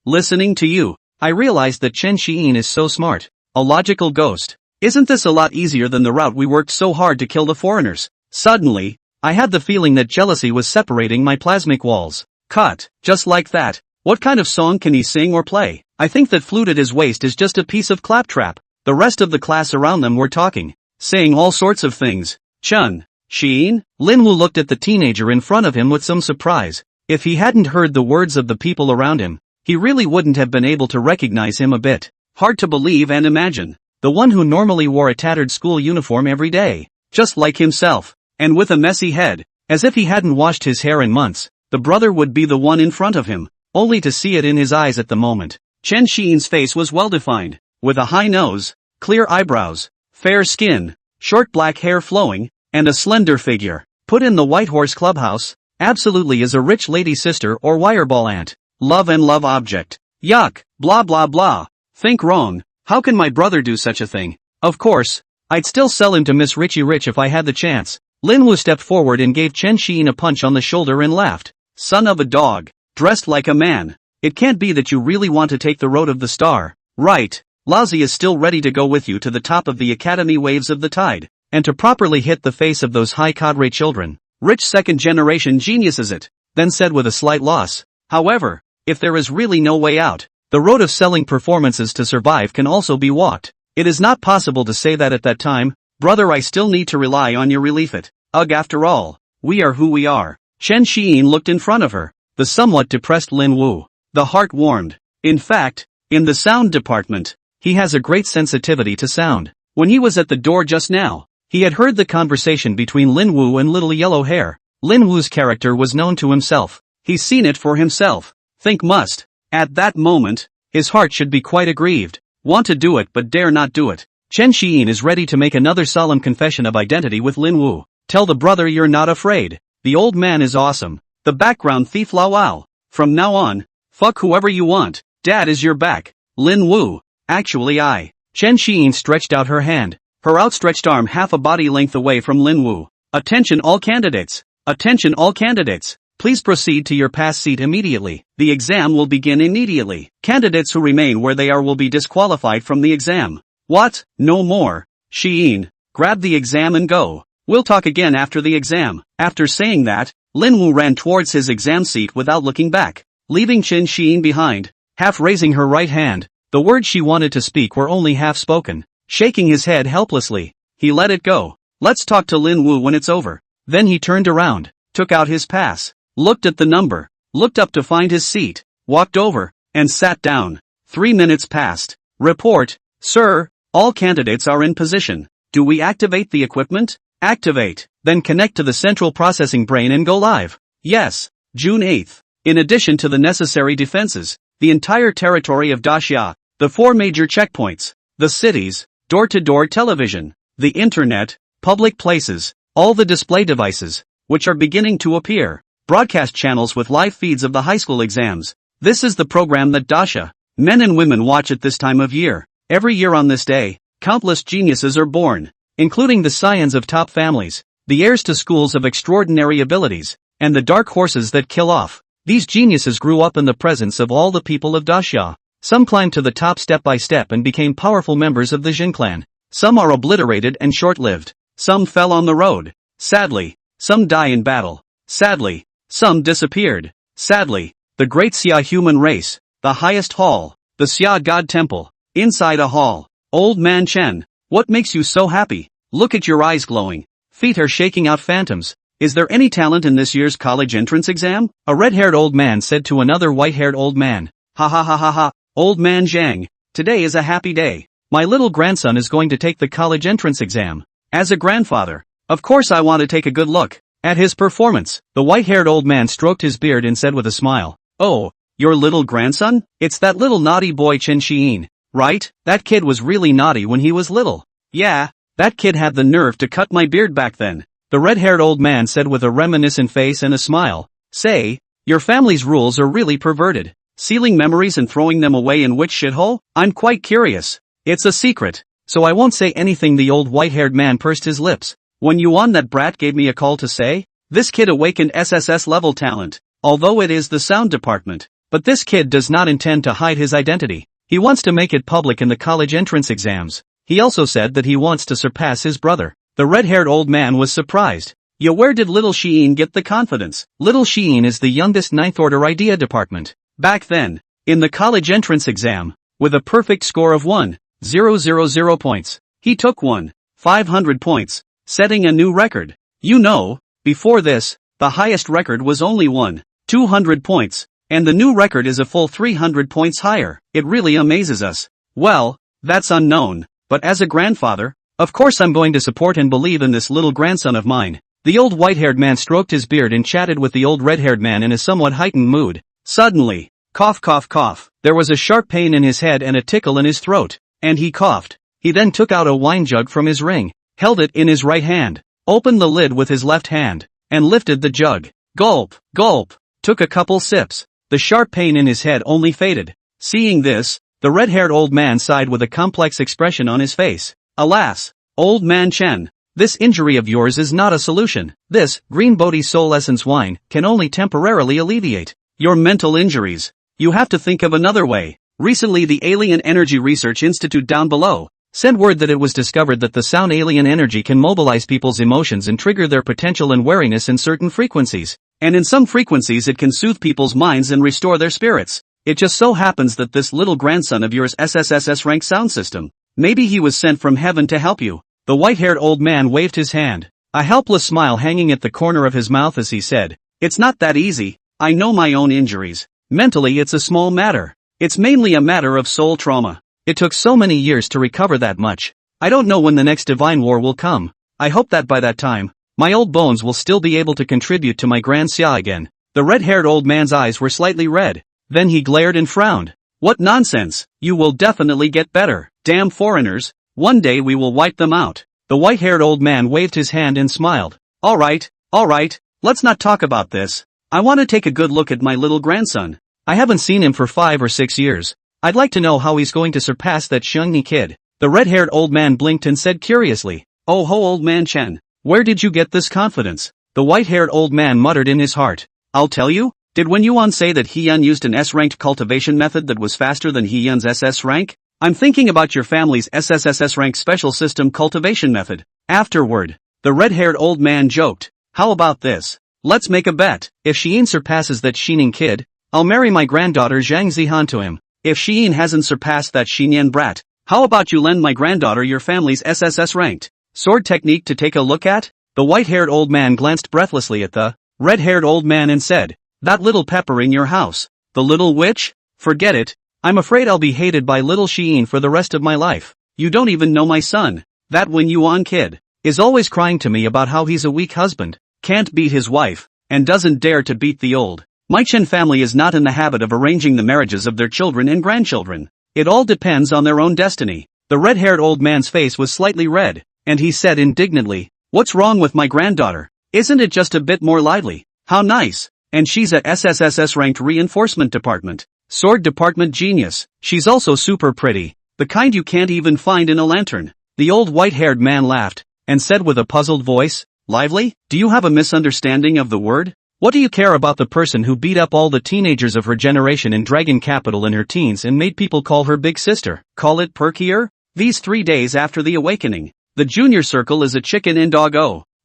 listening to you, I realized that Chen Xiyin is so smart. A logical ghost. Isn't this a lot easier than the route we worked so hard to kill the foreigners? Suddenly, I had the feeling that jealousy was separating my plasmic walls. Cut, just like that. What kind of song can he sing or play? I think that flute at his waist is just a piece of claptrap. The rest of the class around them were talking, saying all sorts of things. Chen Xiyin? Lin Wu looked at the teenager in front of him with some surprise. If he hadn't heard the words of the people around him, he really wouldn't have been able to recognize him a bit. Hard to believe and imagine. The one who normally wore a tattered school uniform every day, just like himself, and with a messy head, as if he hadn't washed his hair in months, the brother would be the one in front of him, only to see it in his eyes at the moment. Chen Xiyin's face was well-defined, with a high nose, clear eyebrows, fair skin, short black hair flowing, and a slender figure. Put in the White Horse Clubhouse, absolutely is a rich lady sister or wireball aunt. Love and love object. Yuck, blah blah blah. Think wrong. How can my brother do such a thing? Of course, I'd still sell him to Miss Richie Rich if I had the chance. Lin Wu stepped forward and gave Chen Xiyin a punch on the shoulder and laughed. Son of a dog, dressed like a man. It can't be that you really want to take the road of the star, right? Laozi is still ready to go with you to the top of the academy waves of the tide, and to properly hit the face of those high cadre children. Rich second-generation geniuses it, then said with a slight loss. However, if there is really no way out, the road of selling performances to survive can also be walked. It is not possible to say that at that time, brother, I still need to rely on your relief it. Ugh, after all, we are who we are. Chen Xiyin looked in front of her, the somewhat depressed Lin Wu. The heart warmed. In fact, in the sound department, he has a great sensitivity to sound. When he was at the door just now, he had heard the conversation between Lin Wu and Little Yellow Hair. Lin Wu's character was known to himself. He's seen it for himself. Think must. At that moment, his heart should be quite aggrieved. Want to do it but dare not do it. Chen Xiyin is ready to make another solemn confession of identity with Lin Wu. Tell the brother you're not afraid. The old man is awesome. The background thief Lao Ao. From now on, fuck whoever you want. Dad is your back. Lin Wu. Actually I. Chen Xiyin stretched out her hand, her outstretched arm half a body length away from Lin Wu. Attention all candidates. Attention all candidates. Please proceed to your pass seat immediately. The exam will begin immediately. Candidates who remain where they are will be disqualified from the exam. What? No more. Xiyin, grab the exam and go. We'll talk again after the exam. After saying that, Lin Wu ran towards his exam seat without looking back, leaving Chen Xiyin behind, half raising her right hand. The words she wanted to speak were only half spoken. Shaking his head helplessly, he let it go. Let's talk to Lin Wu when it's over. Then he turned around, took out his pass, looked at the number, looked up to find his seat, walked over, and sat down. 3 minutes passed. Report, sir, all candidates are in position. Do we activate the equipment? Activate, then connect to the central processing brain and go live. Yes, June 8th. In addition to the necessary defenses, the entire territory of Daxia, the 4 major checkpoints, the cities, door-to-door television, the internet, public places, all the display devices, which are beginning to appear. Broadcast channels with live feeds of the high school exams. This is the program that Daxia, men and women watch at this time of year. Every year on this day, countless geniuses are born, including the scions of top families, the heirs to schools of extraordinary abilities, and the dark horses that kill off. These geniuses grew up in the presence of all the people of Daxia. Some climbed to the top step by step and became powerful members of the Jin clan. Some are obliterated and short-lived. Some fell on the road. Sadly, some die in battle. Sadly, some disappeared. Sadly, the great Xia human race, the highest hall, the Xia God Temple, inside a hall. Old man Chen, what makes you so happy? Look at your eyes glowing. Feet are shaking out phantoms. is there any talent in this year's college entrance exam? A red-haired old man said to another white-haired old man. Ha ha ha ha ha, old man Zhang, today is a happy day. My little grandson is going to take the college entrance exam. As a grandfather, of course I want to take a good look at his performance. The white-haired old man stroked his beard and said with a smile, "Oh, your little grandson? It's that little naughty boy Chen Xiyin, right? That kid was really naughty when he was little. Yeah, that kid had the nerve to cut my beard back then." The red-haired old man said with a reminiscent face and a smile. Say, your family's rules are really perverted. Sealing memories and throwing them away in which shithole? I'm quite curious. It's a secret, so I won't say anything. The old white-haired man pursed his lips. When Yuan, that brat, gave me a call to say, this kid awakened SSS level talent, although it is the sound department. But this kid does not intend to hide his identity. He wants to make it public in the college entrance exams. He also said that he wants to surpass his brother. The red-haired old man was surprised. Yo, where did little Xiyin get the confidence? Little Xiyin is the youngest ninth order idea department. Back then, in the college entrance exam, with a perfect score of 1,000 points, he took 1,500 points, setting a new record. You know, before this, the highest record was only 1,200 points, and the new record is a full 300 points higher. It really amazes us. Well, that's unknown, but as a grandfather, of course I'm going to support and believe in this little grandson of mine. The old white-haired man stroked his beard and chatted with the old red-haired man in a somewhat heightened mood. Suddenly, cough cough cough, there was a sharp pain in his head and a tickle in his throat, and he coughed. He then took out a wine jug from his ring, held it in his right hand, opened the lid with his left hand, and lifted the jug. Gulp, gulp, took a couple sips. The sharp pain in his head only faded. Seeing this, the red-haired old man sighed with a complex expression on his face. Alas, old man Chen, this injury of yours is not a solution. This, green Bodhi soul essence wine, can only temporarily alleviate your mental injuries. You have to think of another way. Recently the Alien Energy Research Institute down below sent word that it was discovered that the sound alien energy can mobilize people's emotions and trigger their potential and wariness in certain frequencies. And in some frequencies it can soothe people's minds and restore their spirits. It just so happens that this little grandson of yours SSSS rank sound system. Maybe he was sent from heaven to help you. The white-haired old man waved his hand, a helpless smile hanging at the corner of his mouth as he said, "It's not that easy. I know my own injuries. Mentally it's a small matter. It's mainly a matter of soul trauma. It took so many years to recover that much. I don't know when the next divine war will come. I hope that by that time, my old bones will still be able to contribute to my grand Xia again." The red-haired old man's eyes were slightly red. Then he glared and frowned. "What nonsense! You will definitely get better. Damn foreigners, one day we will wipe them out." The white-haired old man waved his hand and smiled. All right, let's not talk about this. I want to take a good look at my little grandson. I haven't seen him for 5 or 6 years. I'd like to know how he's going to surpass that Xiangni kid." The red-haired old man blinked and said curiously, "Oh ho, old man Chen, where did you get this confidence?" The white-haired old man muttered in his heart. "I'll tell you. Did Wen Yuan say that He-Yun used an S-ranked cultivation method that was faster than He-Yun's SS rank? I'm thinking about your family's SSSS rank special system cultivation method." Afterward, the red-haired old man joked, "How about this? Let's make a bet. If Xiyin surpasses that Xining kid, I'll marry my granddaughter Zhang Zihan to him. If Xiyin hasn't surpassed that Xinyan brat, how about you lend my granddaughter your family's SSS ranked sword technique to take a look at?" The white-haired old man glanced breathlessly at the red-haired old man and said, "That little pepper in your house, the little witch? Forget it. I'm afraid I'll be hated by little Xiyin for the rest of my life. You don't even know my son. That Wen Yuan kid is always crying to me about how he's a weak husband, can't beat his wife, and doesn't dare to beat the old. My Chen family is not in the habit of arranging the marriages of their children and grandchildren. It all depends on their own destiny." The red-haired old man's face was slightly red, and he said indignantly, "What's wrong with my granddaughter? Isn't it just a bit more lively? How nice. And she's a SSSS ranked reinforcement department. Sword department genius. She's also super pretty. The kind you can't even find in a lantern." The old white-haired man laughed, and said with a puzzled voice, "Lively? Do you have a misunderstanding of the word? What do you care about the person who beat up all the teenagers of her generation in Dragon Capital in her teens and made people call her big sister? Call it perkier? These 3 days after the awakening, the junior circle is a chicken and dog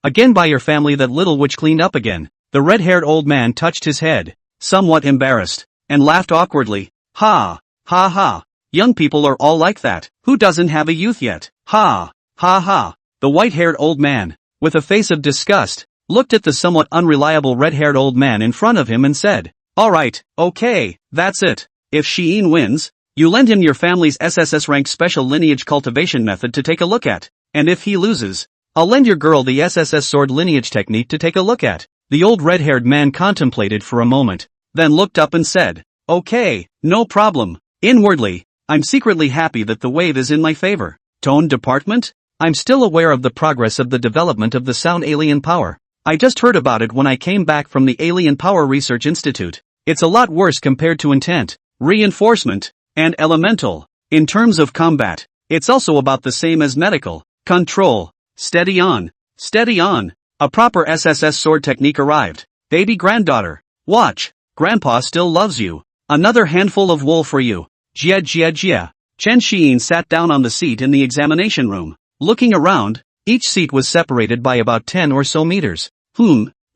again by your family that little witch cleaned up again." The red-haired old man touched his head, somewhat embarrassed, and laughed awkwardly. "Ha, ha ha. Young people are all like that. Who doesn't have a youth yet? Ha, ha ha." The white-haired old man, with a face of disgust, looked at the somewhat unreliable red-haired old man in front of him and said, "Alright, okay, that's it. If Shein wins, you lend him your family's SSS rank special lineage cultivation method to take a look at, and if he loses, I'll lend your girl the SSS sword lineage technique to take a look at." The old red-haired man contemplated for a moment, then looked up and said, "Okay, no problem." Inwardly, I'm secretly happy that the wave is in my favor. Tone department? I'm still aware of the progress of the development of the sound alien power. I just heard about it when I came back from the Alien Power Research Institute. It's a lot worse compared to intent, reinforcement, and elemental. In terms of combat, it's also about the same as medical. Control. Steady on. Steady on. A proper SSS sword technique arrived. Baby granddaughter. Watch. Grandpa still loves you. Another handful of wool for you. Jia jia jia. Chen Xiyin sat down on the seat in the examination room. Looking around, each seat was separated by about 10 or so meters.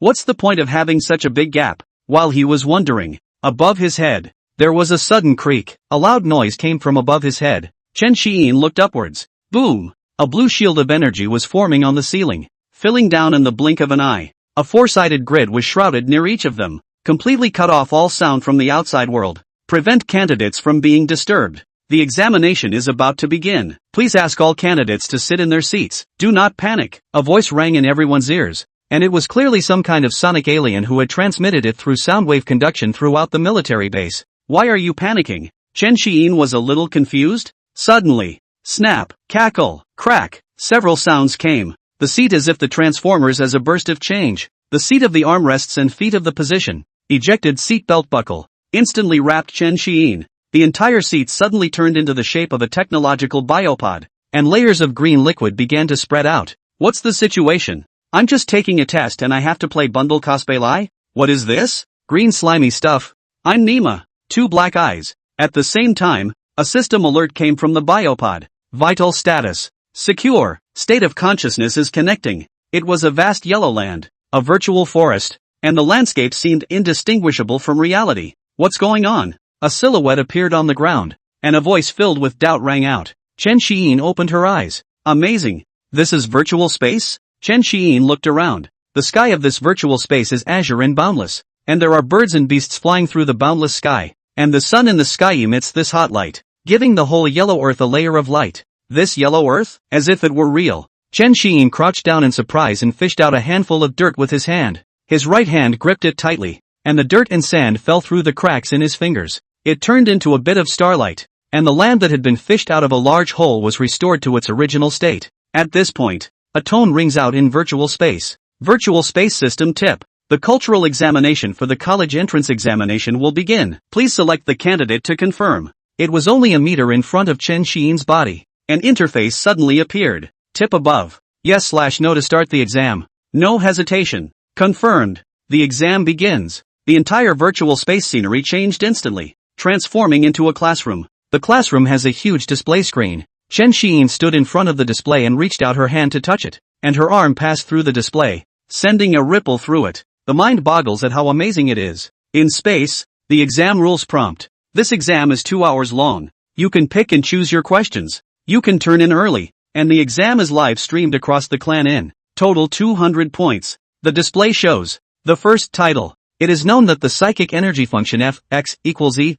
What's the point of having such a big gap? While he was wondering, above his head, there was a sudden creak. A loud noise came from above his head. Chen Xiyin looked upwards. Boom! A blue shield of energy was forming on the ceiling, filling down in the blink of an eye. A four-sided grid was shrouded near each of them, completely cut off all sound from the outside world. Prevent candidates from being disturbed. The examination is about to begin. Please ask all candidates to sit in their seats. Do not panic. A voice rang in everyone's ears, and it was clearly some kind of sonic alien who had transmitted it through soundwave conduction throughout the military base. Why are you panicking? Chen Xiyin was a little confused. Suddenly, snap, cackle, crack, several sounds came. The seat as if the transformers as a burst of change. The seat of the armrests and feet of the position. Ejected seat belt buckle. Instantly wrapped Chen Xiyin. The entire seat suddenly turned into the shape of a technological biopod, and layers of green liquid began to spread out. What's the situation? I'm just taking a test and I have to play bundle cosplay? What is this? Green slimy stuff. I'm Nima. 2 black eyes. At the same time, a system alert came from the biopod. Vital status. Secure. State of consciousness is connecting. It was a vast yellow land, a virtual forest, and the landscape seemed indistinguishable from reality. What's going on? A silhouette appeared on the ground, and a voice filled with doubt rang out. Chen Xiyin opened her eyes. Amazing. This is virtual space? Chen Xiyin looked around. The sky of this virtual space is azure and boundless, and there are birds and beasts flying through the boundless sky, and the sun in the sky emits this hot light, giving the whole yellow earth a layer of light. This yellow earth? As if it were real. Chen Xiyin crouched down in surprise and fished out a handful of dirt with his hand. His right hand gripped it tightly, and the dirt and sand fell through the cracks in his fingers. It turned into a bit of starlight, and the land that had been fished out of a large hole was restored to its original state. At this point, a tone rings out in virtual space. Virtual space system tip. The cultural examination for the college entrance examination will begin. Please select the candidate to confirm. It was only a meter in front of Chen Xiyin's body. An interface suddenly appeared. Tip above. Yes/no to start the exam. No hesitation. Confirmed. The exam begins. The entire virtual space scenery changed instantly, transforming into a classroom. The classroom has a huge display screen. Chen Xiyin stood in front of the display and reached out her hand to touch it, and her arm passed through the display, sending a ripple through it. The mind boggles at how amazing it is. In space, the exam rules prompt. This exam is 2 hours long. You can pick and choose your questions. You can turn in early, and the exam is live streamed across the clan in. Total 200 points. The display shows. The first title. It is known that the psychic energy function F(x) = E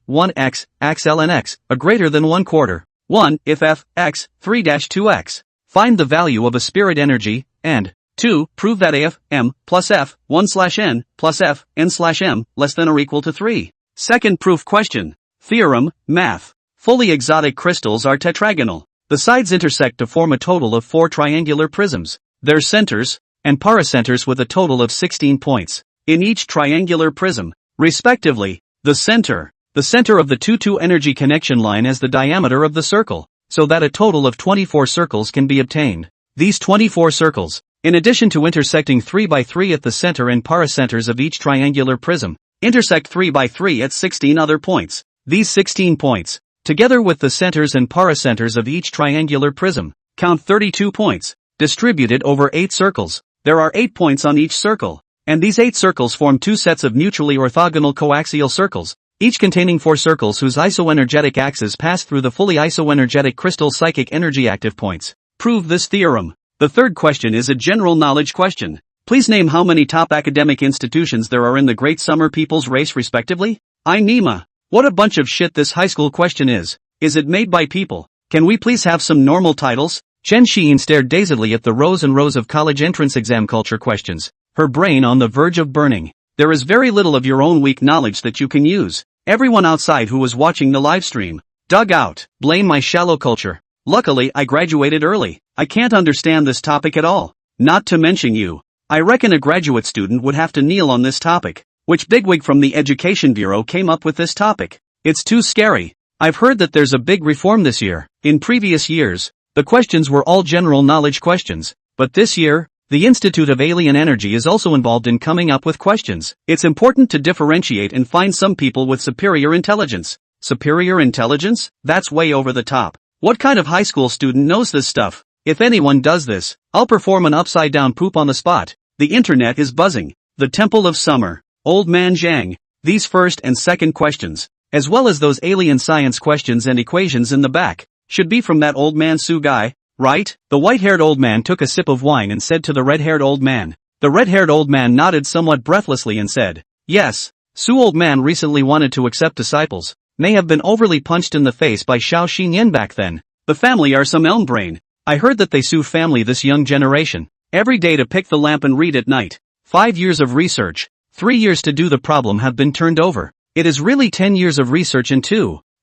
1x, ln x, a greater than 1/4. 1. If F(x) 3-2x. Find the value of a spirit energy, and 2. Prove that AF m plus F 1/n plus F n/m less than or equal to 3. Second proof question. Theorem, math. Fully exotic crystals are tetragonal. The sides intersect to form a total of 4 triangular prisms. Their centers, and paracenters with a total of 16 points in each triangular prism, respectively. The center of the 2-2 energy connection line has the diameter of the circle, so that a total of 24 circles can be obtained. These 24 circles, in addition to intersecting 3 by 3 at the center and paracenters of each triangular prism, intersect 3 by 3 at 16 other points. These 16 points, together with the centers and paracenters of each triangular prism, count 32 points, distributed over 8 circles. There are 8 points on each circle, and these 8 circles form 2 sets of mutually orthogonal coaxial circles, each containing 4 circles whose isoenergetic axes pass through the fully isoenergetic crystal psychic energy active points. Prove this theorem. The third question is a general knowledge question. Please name how many top academic institutions there are in the Great Summer People's Race respectively. Nima. What a bunch of shit this high school question is. Is it made by people? Can we please have some normal titles? Chen Xiyin stared dazedly at the rows and rows of college entrance exam culture questions, her brain on the verge of burning. There is very little of your own weak knowledge that you can use. Everyone outside who was watching the live stream dug out. Blame my shallow culture. Luckily I graduated early. I can't understand this topic at all. Not to mention you. I reckon a graduate student would have to kneel on this topic. Which bigwig from the Education Bureau came up with this topic? It's too scary. I've heard that there's a big reform this year. In previous years, the questions were all general knowledge questions. But this year, the Institute of Alien Energy is also involved in coming up with questions. It's important to differentiate and find some people with superior intelligence. Superior intelligence? That's way over the top. What kind of high school student knows this stuff? If anyone does this, I'll perform an upside down poop on the spot. The internet is buzzing. The Temple of Summer. Old Man Zhang. These first and second questions, as well as those alien science questions and equations in the back, should be from that old man Su guy, right? The white-haired old man took a sip of wine and said to the red-haired old man. The red-haired old man nodded somewhat breathlessly and said, yes, Su old man recently wanted to accept disciples, may have been overly punched in the face by Xiao Xinyan back then. The family are some elm brain. I heard that they Su family this young generation. Every day to pick the lamp and read at night. 5 years of research. 3 years to do the problem have been turned over. It is really 10 years of research and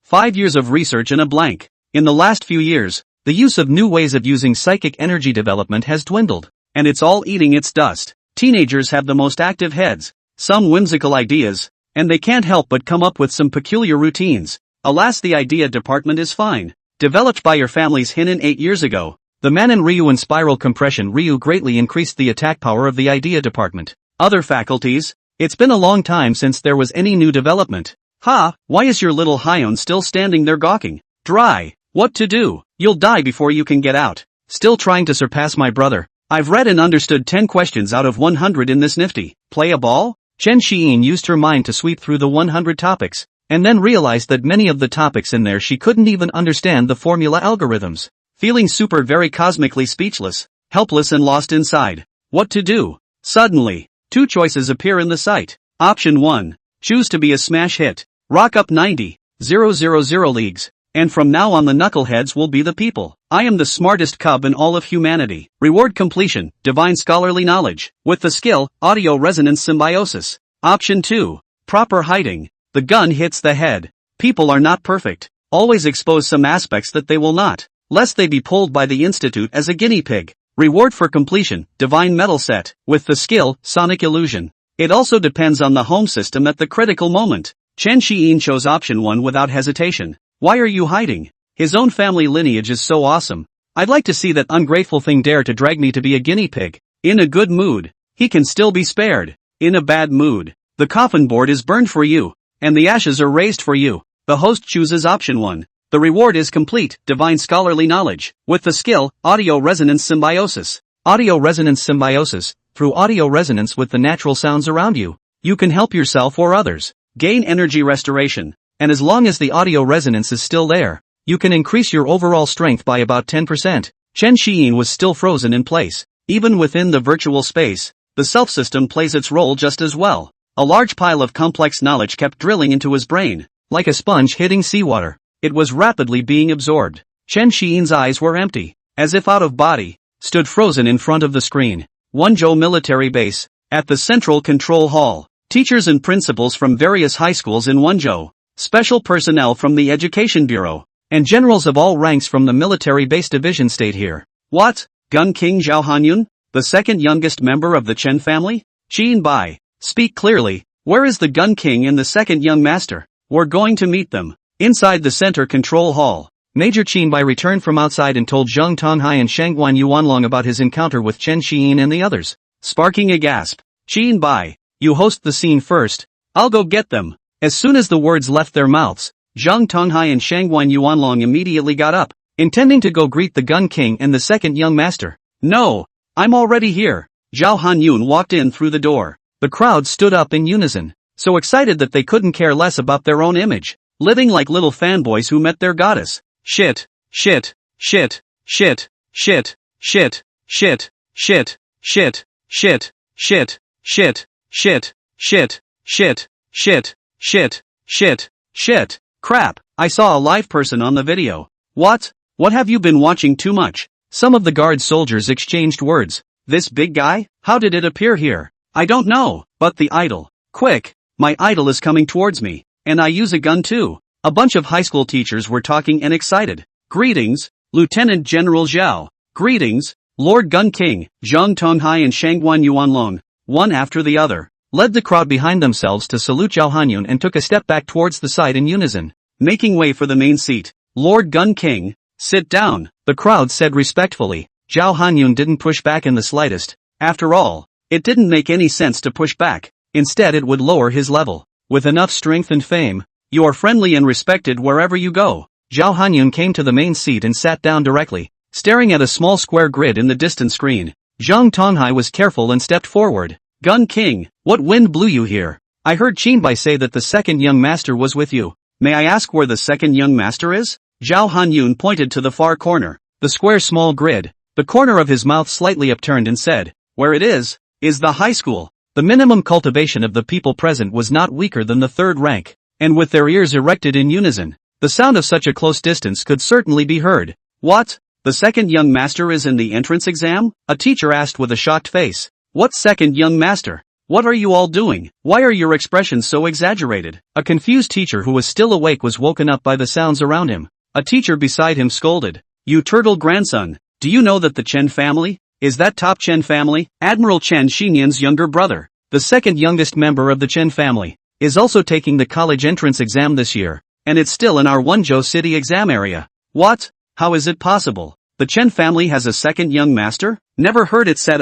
5 years of research and a blank. In the last few years, the use of new ways of using psychic energy development has dwindled, and it's all eating its dust. Teenagers have the most active heads, some whimsical ideas, and they can't help but come up with some peculiar routines. Alas, the idea department is fine. Developed by your family's Hinan 8 years ago, the Manin Ryu and Spiral Compression Ryu greatly increased the attack power of the idea department. Other faculties? It's been a long time since there was any new development. Why is your little Hyun still standing there gawking? Dry. What to do? You'll die before you can get out. Still trying to surpass my brother. I've read and understood 10 questions out of 100 in this nifty. Play a ball? Chen Xiyin used her mind to sweep through the 100 topics, and then realized that many of the topics in there she couldn't even understand the formula algorithms. Feeling super very cosmically speechless, helpless and lost inside. What to do? Suddenly, 2 choices appear in the site. Option 1. Choose to be a smash hit. Rock up 90,000 leagues. And from now on the knuckleheads will be the people. I am the smartest cub in all of humanity. Reward completion, divine scholarly knowledge. With the skill, audio resonance symbiosis. Option 2. Proper hiding. The gun hits the head. People are not perfect. Always expose some aspects that they will not, lest they be pulled by the institute as a guinea pig. Reward for completion, divine metal set. With the skill, sonic illusion. It also depends on the home system at the critical moment. Chen Xiyin chose option 1 without hesitation. Why are you hiding? His own family lineage is so awesome. I'd like to see that ungrateful thing dare to drag me to be a guinea pig. In a good mood, he can still be spared. In a bad mood, the coffin board is burned for you, and the ashes are raised for you. The host chooses option 1. The reward is complete, divine scholarly knowledge. With the skill, audio resonance symbiosis. Audio resonance symbiosis. Through audio resonance with the natural sounds around you, you can help yourself or others. Gain energy restoration. And as long as the audio resonance is still there, you can increase your overall strength by about 10%. Chen Xiyin was still frozen in place. Even within the virtual space, the self-system plays its role just as well. A large pile of complex knowledge kept drilling into his brain, like a sponge hitting seawater. It was rapidly being absorbed. Chen Xiyin's eyes were empty, as if out of body, stood frozen in front of the screen. Wenzhou Military Base. At the Central Control Hall, teachers and principals from various high schools in Wenzhou, special personnel from the Education Bureau, and generals of all ranks from the military base division stayed here. What? Gun King Zhao Hanyun? The second youngest member of the Chen family? Xiyin Bai. Speak clearly. Where is the Gun King and the second young master? We're going to meet them. Inside the center control hall, Major Qin Bai returned from outside and told Zheng Tonghai and Shangguan Yuanlong about his encounter with Chen Xiyin and the others. Sparking a gasp. Xiyin Bai, you host the scene first. I'll go get them. As soon as the words left their mouths, Zheng Tonghai and Shangguan Yuanlong immediately got up, intending to go greet the Gun King and the second young master. No, I'm already here. Zhao Hanyun walked in through the door. The crowd stood up in unison, so excited that they couldn't care less about their own image, living like little fanboys who met their goddess. Shit, shit, shit, shit, shit, shit, shit, shit, shit, shit, shit, shit, shit, shit, shit, shit, shit, shit, shit, crap, I saw a live person on the video. What? What have you been watching too much? Some of the guard soldiers exchanged words. This big guy? How did it appear here? I don't know, but the idol. Quick, my idol is coming towards me, and I use a gun too. A bunch of high school teachers were talking and excited. Greetings, Lieutenant General Zhao. Greetings, Lord Gun King. Zhang Tonghai and Shangguan Yuanlong, one after the other, led the crowd behind themselves to salute Zhao Hanyun and took a step back towards the side in unison, making way for the main seat. Lord Gun King, sit down, the crowd said respectfully. Zhao Hanyun didn't push back in the slightest. After all, it didn't make any sense to push back. Instead it would lower his level. With enough strength and fame, you are friendly and respected wherever you go. Zhao Hanyun came to the main seat and sat down directly, staring at a small square grid in the distant screen. Zhang Tonghai was careful and stepped forward. Gun King, what wind blew you here? I heard Qinbai say that the second young master was with you. May I ask where the second young master is? Zhao Hanyun pointed to the far corner, the square small grid. The corner of his mouth slightly upturned and said, where it is the high school. The minimum cultivation of the people present was not weaker than the third rank, and with their ears erected in unison, the sound of such a close distance could certainly be heard. What? The second young master is in the entrance exam? A teacher asked with a shocked face. What second young master? What are you all doing? Why are your expressions so exaggerated? A confused teacher who was still awake was woken up by the sounds around him. A teacher beside him scolded. You turtle grandson, do you know that the Chen family? Is that top Chen family? Admiral Chen Xinyan's younger brother, the second youngest member of the Chen family, is also taking the college entrance exam this year, and it's still in our Wenzhou city exam area. What? How is it possible? The Chen family has a second young master? Never heard it said.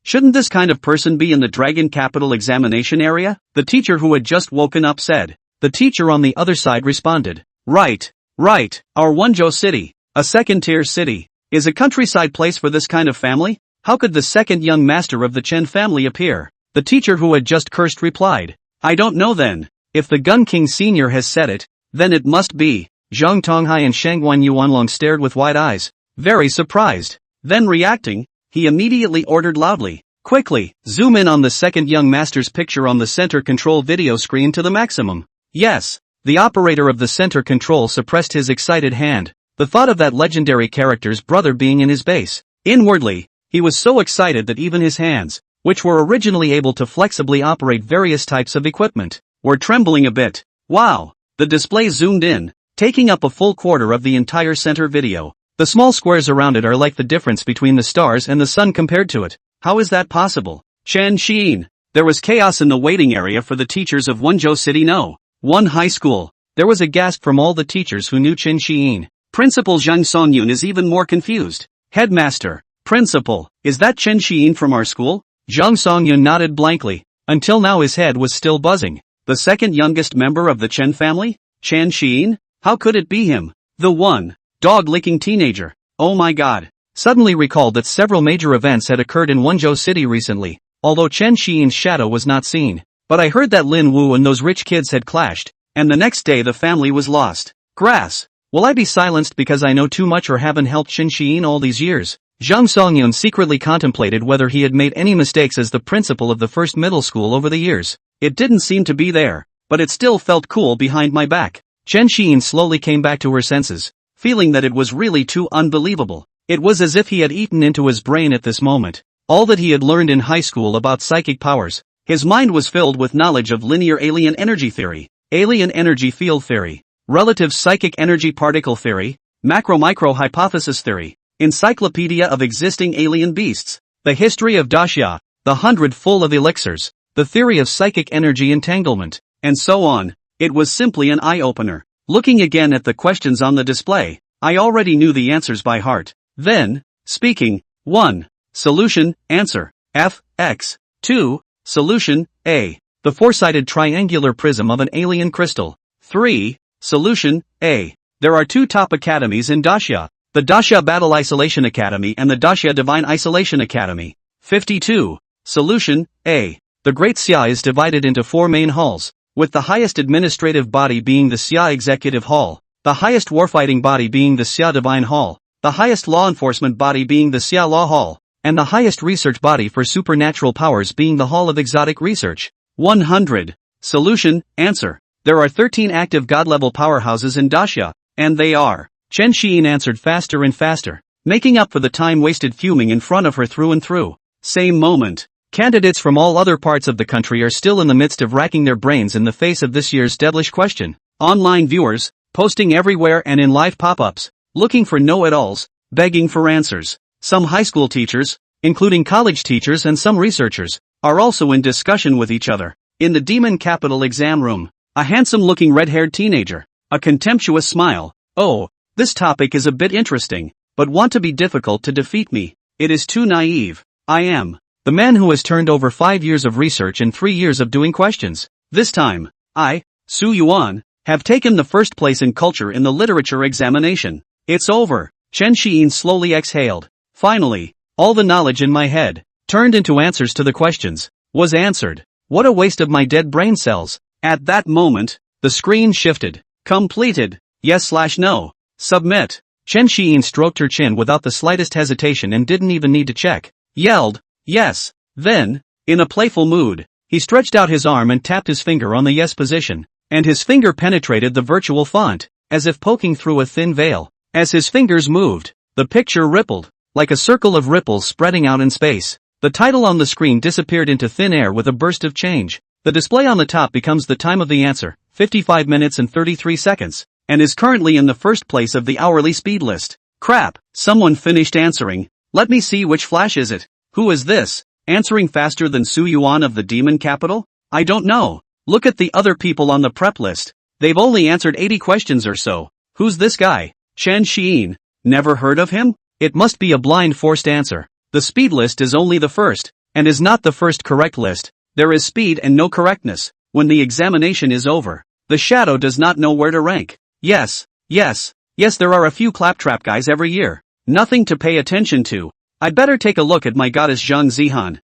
Shouldn't this kind of person be in the Dragon Capital examination area? The teacher who had just woken up said. The teacher on the other side responded. Right. Our Wenzhou city, a second-tier city, is a countryside place for this kind of family? How could the second young master of the Chen family appear? The teacher who had just cursed replied. I don't know then. If the Gun King Senior has said it, then it must be. Zhang Tonghai and Shangguan Yuanlong stared with wide eyes, very surprised. Then reacting, he immediately ordered loudly. Quickly, zoom in on the second young master's picture on the center control video screen to the maximum. Yes. The operator of the center control suppressed his excited hand. The thought of that legendary character's brother being in his base. Inwardly, he was so excited that even his hands, which were originally able to flexibly operate various types of equipment, were trembling a bit. Wow! The display zoomed in, taking up a full quarter of the entire center video. The small squares around it are like the difference between the stars and the sun compared to it. How is that possible? Chen Xin. There was chaos in the waiting area for the teachers of Wenzhou City No. 1 High School. There was a gasp from all the teachers who knew Chen Xin. Principal Zhang Songyun is even more confused. Headmaster, Principal, is that Chen Xin from our school? Zhang Songyun nodded blankly. Until now his head was still buzzing. The second youngest member of the Chen family? Chen Xin? How could it be him? The one, dog-licking teenager. Oh my god. Suddenly recalled that several major events had occurred in Wenzhou City recently, although Chen Xin's shadow was not seen. But I heard that Lin Wu and those rich kids had clashed, and the next day the family was lost. Grass. Will I be silenced because I know too much or haven't helped Chen Xin all these years? Zhang Songyun secretly contemplated whether he had made any mistakes as the principal of the first middle school over the years. It didn't seem to be there, but it still felt cool behind my back. Chen Xin slowly came back to her senses, feeling that it was really too unbelievable. It was as if he had eaten into his brain at this moment all that he had learned in high school about psychic powers. His mind was filled with knowledge of linear alien energy theory, alien energy field theory, relative psychic energy particle theory, macro-micro hypothesis theory, encyclopedia of existing alien beasts, the history of Daxia, the 100 full of elixirs, the theory of psychic energy entanglement, and so on. It was simply an eye-opener. Looking again at the questions on the display, I already knew the answers by heart. Then, speaking, 1. Solution, answer, F, X. 2. Solution, A. The four-sided triangular prism of an alien crystal. 3. Solution, A. There are 2 top academies in Daxia, the Daxia Battle Isolation Academy and the Daxia Divine Isolation Academy. 52. Solution, A. The Great Xia is divided into 4 main halls, with the highest administrative body being the Xia Executive Hall, the highest warfighting body being the Xia Divine Hall, the highest law enforcement body being the Xia Law Hall, and the highest research body for supernatural powers being the Hall of Exotic Research. 100. Solution, answer. There are 13 active god-level powerhouses in Dacia, and they are. Chen Xiyin answered faster and faster, making up for the time wasted fuming in front of her through and through. Same moment. Candidates from all other parts of the country are still in the midst of racking their brains in the face of this year's devilish question. Online viewers, posting everywhere and in live pop-ups, looking for know-it-alls, begging for answers. Some high school teachers, including college teachers and some researchers, are also in discussion with each other. In the Demon Capital exam room, a handsome-looking red-haired teenager, a contemptuous smile. Oh, this topic is a bit interesting, but want to be difficult to defeat me. It is too naive. I am the man who has turned over 5 years of research and 3 years of doing questions. This time, I, Su Yuan, have taken the first place in culture in the literature examination. It's over. Chen Xiyin slowly exhaled. Finally, all the knowledge in my head, turned into answers to the questions, was answered. What a waste of my dead brain cells. At that moment, the screen shifted. Completed. Yes/no. Submit. Chen Xiyin stroked her chin without the slightest hesitation and didn't even need to check. Yelled, yes. Then, in a playful mood, he stretched out his arm and tapped his finger on the yes position, and his finger penetrated the virtual font, as if poking through a thin veil. As his fingers moved, the picture rippled, like a circle of ripples spreading out in space. The title on the screen disappeared into thin air with a burst of change. The display on the top becomes the time of the answer, 55 minutes and 33 seconds, and is currently in the first place of the hourly speed list. Crap, someone finished answering. Let me see which flash is it. Who is this? Answering faster than Su Yuan of the Demon Capital? I don't know. Look at the other people on the prep list. They've only answered 80 questions or so. Who's this guy? Chen Xiyin. Never heard of him? It must be a blind forced answer. The speed list is only the first, and is not the first correct list. There is speed and no correctness. When the examination is over, the shadow does not know where to rank. Yes, there are a few claptrap guys every year. Nothing to pay attention to. I'd better take a look at my goddess Zhang Zihan.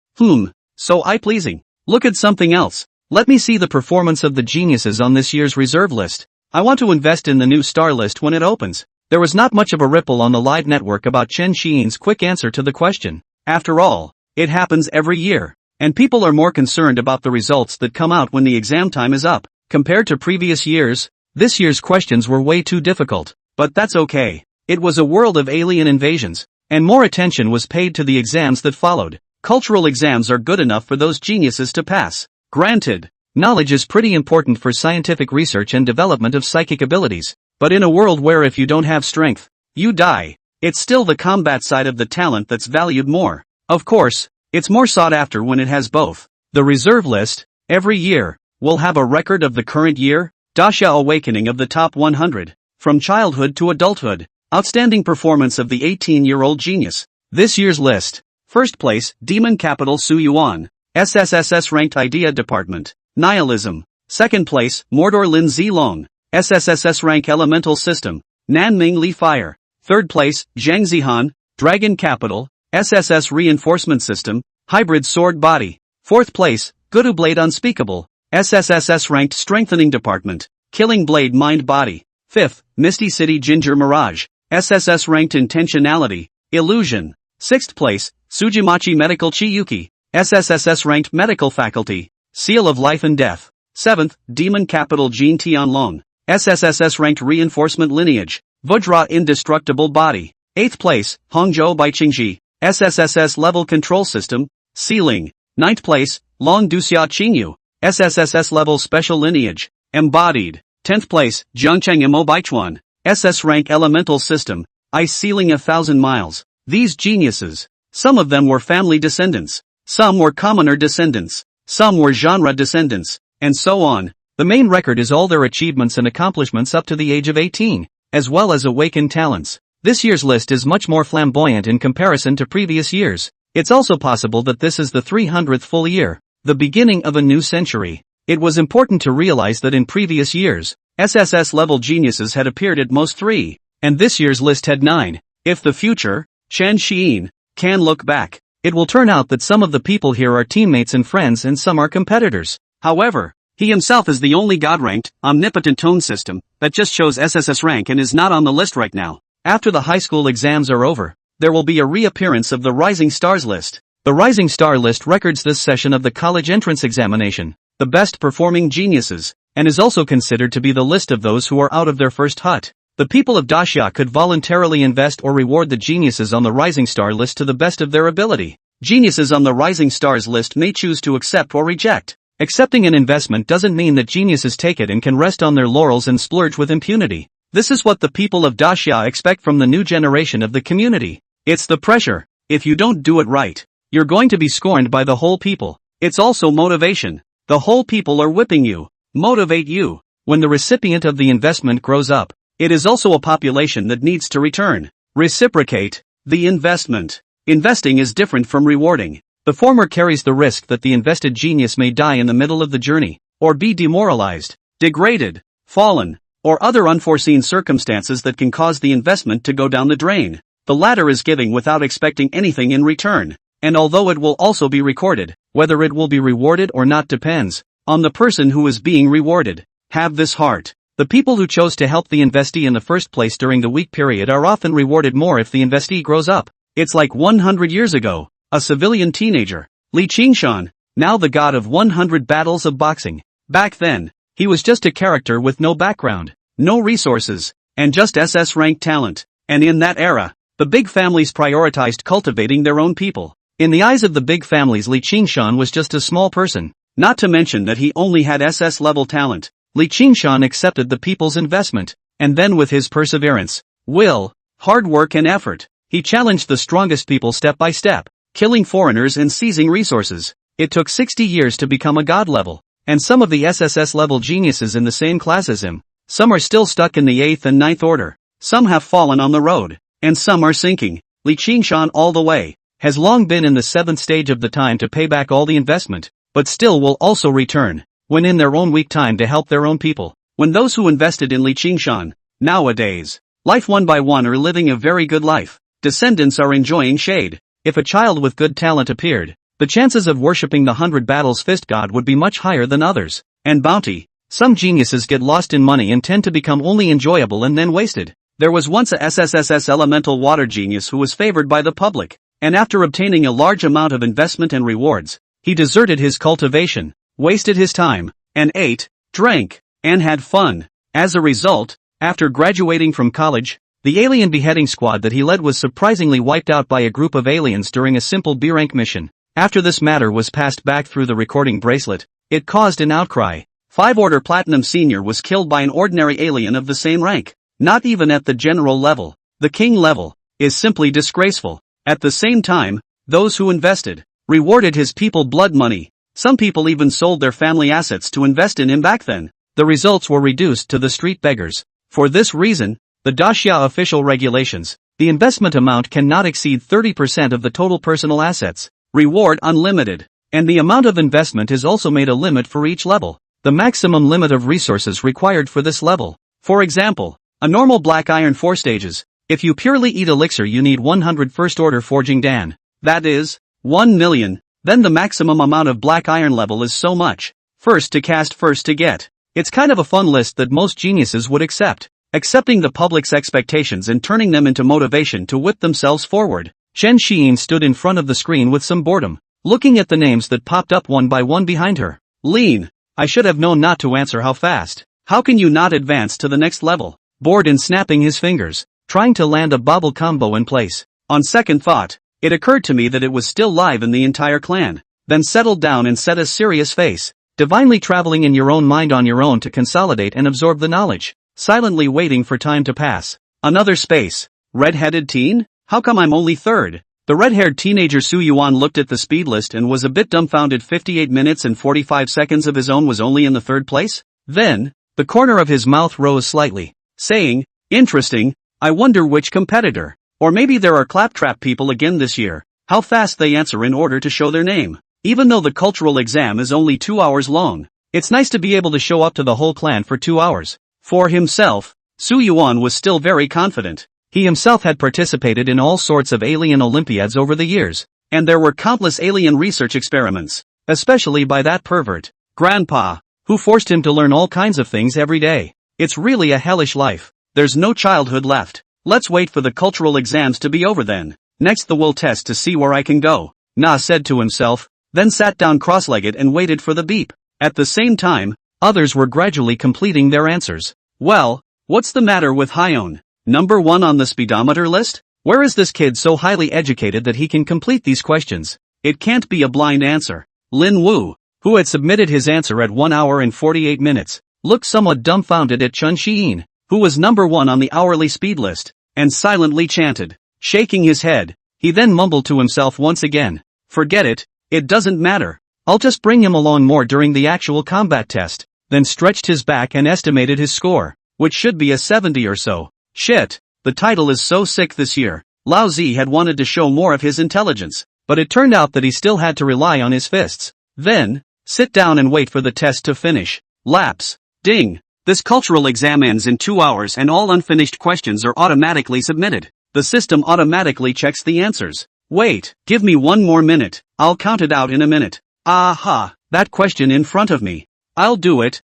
So eye-pleasing. Look at something else. Let me see the performance of the geniuses on this year's reserve list. I want to invest in the new star list when it opens. There was not much of a ripple on the live network about Chen Xiyin's quick answer to the question. After all, it happens every year, and people are more concerned about the results that come out when the exam time is up. Compared to previous years, this year's questions were way too difficult, but that's okay. It was a world of alien invasions, and more attention was paid to the exams that followed. Cultural exams are good enough for those geniuses to pass. Granted, knowledge is pretty important for scientific research and development of psychic abilities, but in a world where if you don't have strength, you die, it's still the combat side of the talent that's valued more. Of course, it's more sought after when it has both. The reserve list, every year, will have a record of the current year, Dacia Awakening of the top 100, from childhood to adulthood, outstanding performance of the 18-year-old genius. This year's list, first place, Demon Capital Su Yuan, SSSS Ranked Idea Department, Nihilism. Second place, Mordor Lin Zilong, SSSS Rank Elemental System, Nanming Li Fire. Third place, Zhang Zihan, Dragon Capital, SSS Reinforcement System, Hybrid Sword Body. Fourth place, Gudu Blade Unspeakable, SSSS Ranked Strengthening Department, Killing Blade Mind Body. Fifth, Misty City Ginger Mirage, SSS Ranked Intentionality, Illusion. Sixth place, Sujimachi Medical Chiyuki, SSSS Ranked Medical Faculty, Seal of Life and Death. Seventh, Demon Capital Jin Tianlong, SSSS Ranked Reinforcement Lineage, Vajra Indestructible Body. Eighth place, Hongzhou Baiqingji, SSSS Level Control System, Sealing. Ninth place, Long Duxia Qingyu, SSSS Level Special Lineage, Embodied. 10th place, Jiangcheng Imo Baichuan, SS Rank Elemental System, Ice Sealing 1,000 miles. These geniuses, some of them were family descendants, some were commoner descendants, some were genre descendants, and so on. The main record is all their achievements and accomplishments up to the age of 18, as well as awakened talents. This year's list is much more flamboyant in comparison to previous years. It's also possible that this is the 300th full year, the beginning of a new century. It was important to realize that in previous years, SSS-level geniuses had appeared at most 3, and this year's list had 9. If the future, Chen Xiyin, can look back, it will turn out that some of the people here are teammates and friends and some are competitors. However, he himself is the only God-ranked, omnipotent tone system that just shows SSS rank and is not on the list right now. After the high school exams are over, there will be a reappearance of the Rising Stars list. The Rising Star list records this session of the college entrance examination, the best performing geniuses, and is also considered to be the list of those who are out of their first hut. The people of Daxia could voluntarily invest or reward the geniuses on the Rising Star list to the best of their ability. Geniuses on the Rising Stars list may choose to accept or reject. Accepting an investment doesn't mean that geniuses take it and can rest on their laurels and splurge with impunity. This is what the people of Daxia expect from the new generation of the community. It's the pressure. If you don't do it right, you're going to be scorned by the whole people. It's also motivation. The whole people are whipping you. Motivate you. When the recipient of the investment grows up, it is also a population that needs to return. Reciprocate the investment. Investing is different from rewarding. The former carries the risk that the invested genius may die in the middle of the journey, or be demoralized, degraded, fallen, or other unforeseen circumstances that can cause the investment to go down the drain. The latter is giving without expecting anything in return, and although it will also be recorded, whether it will be rewarded or not depends on the person who is being rewarded. Have this heart. The people who chose to help the investee in the first place during the weak period are often rewarded more if the investee grows up. It's like 100 years ago, a civilian teenager, Li Qingshan, now the god of 100 battles of boxing. Back then, he was just a character with no background, no resources, and just SS-rank talent. And in that era, the big families prioritized cultivating their own people. In the eyes of the big families, Li Qingshan was just a small person, not to mention that he only had SS-level talent. Li Qingshan accepted the people's investment, and then with his perseverance, will, hard work and effort, he challenged the strongest people step by step, killing foreigners and seizing resources. It took 60 years to become a god level, and some of the SSS-level geniuses in the same class as him, some are still stuck in the 8th and 9th order, some have fallen on the road, and some are sinking. Li Qingshan all the way, has long been in the 7th stage of the time to pay back all the investment, but still will also return, when in their own weak time to help their own people. When those who invested in Li Qingshan, nowadays, life one by one are living a very good life, descendants are enjoying shade. If a child with good talent appeared, the chances of worshipping the 100 battles fist god would be much higher than others. And bounty. Some geniuses get lost in money and tend to become only enjoyable and then wasted. There was once a SSSS elemental water genius who was favored by the public, and after obtaining a large amount of investment and rewards, he deserted his cultivation, wasted his time, and ate, drank, and had fun. As a result, after graduating from college, the alien beheading squad that he led was surprisingly wiped out by a group of aliens during a simple B-rank mission. After this matter was passed back through the recording bracelet, it caused an outcry. 5 Order Platinum Senior was killed by an ordinary alien of the same rank. Not even at the general level. The king level is simply disgraceful. At the same time, those who invested rewarded his people blood money. Some people even sold their family assets to invest in him back then. The results were reduced to the street beggars. For this reason, the Daxia official regulations, the investment amount cannot exceed 30% of the total personal assets. Reward unlimited. And the amount of investment is also made a limit for each level. The maximum limit of resources required for this level. For example, a normal black iron 4 stages. If you purely eat elixir you need 100 first order forging dan. That is, 1 million. Then the maximum amount of black iron level is so much. First to cast, first to get. It's kind of a fun list that most geniuses would accept. Accepting the public's expectations and turning them into motivation to whip themselves forward. Chen Xiyin stood in front of the screen with some boredom, looking at the names that popped up one by one behind her. Lean. I should have known not to answer how fast. How can you not advance to the next level? Bored and snapping his fingers, trying to land a bobble combo in place. On second thought, it occurred to me that it was still live in the entire clan. Then settled down and set a serious face, divinely traveling in your own mind on your own to consolidate and absorb the knowledge, silently waiting for time to pass. Another space. Red-headed teen? How come I'm only third? The red-haired teenager Su Yuan looked at the speed list and was a bit dumbfounded. 58 minutes and 45 seconds of his own was only in the third place? Then, the corner of his mouth rose slightly, saying, interesting, I wonder which competitor. Or maybe there are claptrap people again this year. How fast they answer in order to show their name. Even though the cultural exam is only 2 hours long, it's nice to be able to show up to the whole clan for 2 hours. For himself, Su Yuan was still very confident. He himself had participated in all sorts of alien Olympiads over the years, and there were countless alien research experiments, especially by that pervert, Grandpa, who forced him to learn all kinds of things every day. It's really a hellish life. There's no childhood left. Let's wait for the cultural exams to be over then. Next the will test to see where I can go, Na said to himself, then sat down cross-legged and waited for the beep. At the same time, others were gradually completing their answers. Well, what's the matter with Hyon? Number 1 on the speedometer list? Where is this kid so highly educated that he can complete these questions? It can't be a blind answer. Lin Wu, who had submitted his answer at 1 hour and 48 minutes, looked somewhat dumbfounded at Chun Xiyin, who was number 1 on the hourly speed list, and silently chanted, shaking his head. He then mumbled to himself once again, forget it doesn't matter. I'll just bring him along more during the actual combat test, then stretched his back and estimated his score, which should be a 70 or so. Shit, the title is so sick this year. Lao Zi had wanted to show more of his intelligence, but it turned out that he still had to rely on his fists. Then, sit down and wait for the test to finish. Lapse. Ding. This cultural exam ends in 2 hours and all unfinished questions are automatically submitted. The system automatically checks the answers. Wait, give me 1 more minute, I'll count it out in a minute. Aha, that question in front of me. I'll do it,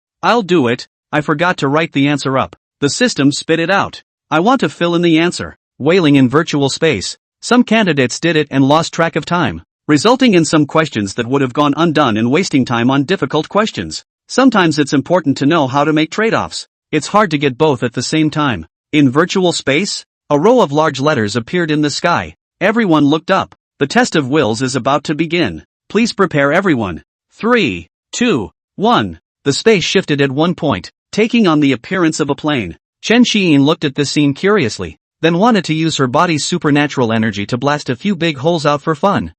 I forgot to write the answer up. The system spit it out. I want to fill in the answer. Wailing in virtual space. Some candidates did it and lost track of time, resulting in some questions that would have gone undone and wasting time on difficult questions. Sometimes it's important to know how to make trade-offs. It's hard to get both at the same time. In virtual space, a row of large letters appeared in the sky. Everyone looked up. The test of wills is about to begin. Please prepare everyone. 3, 2, 1. The space shifted at one point, taking on the appearance of a plane. Chen Xiyin looked at this scene curiously, then wanted to use her body's supernatural energy to blast a few big holes out for fun.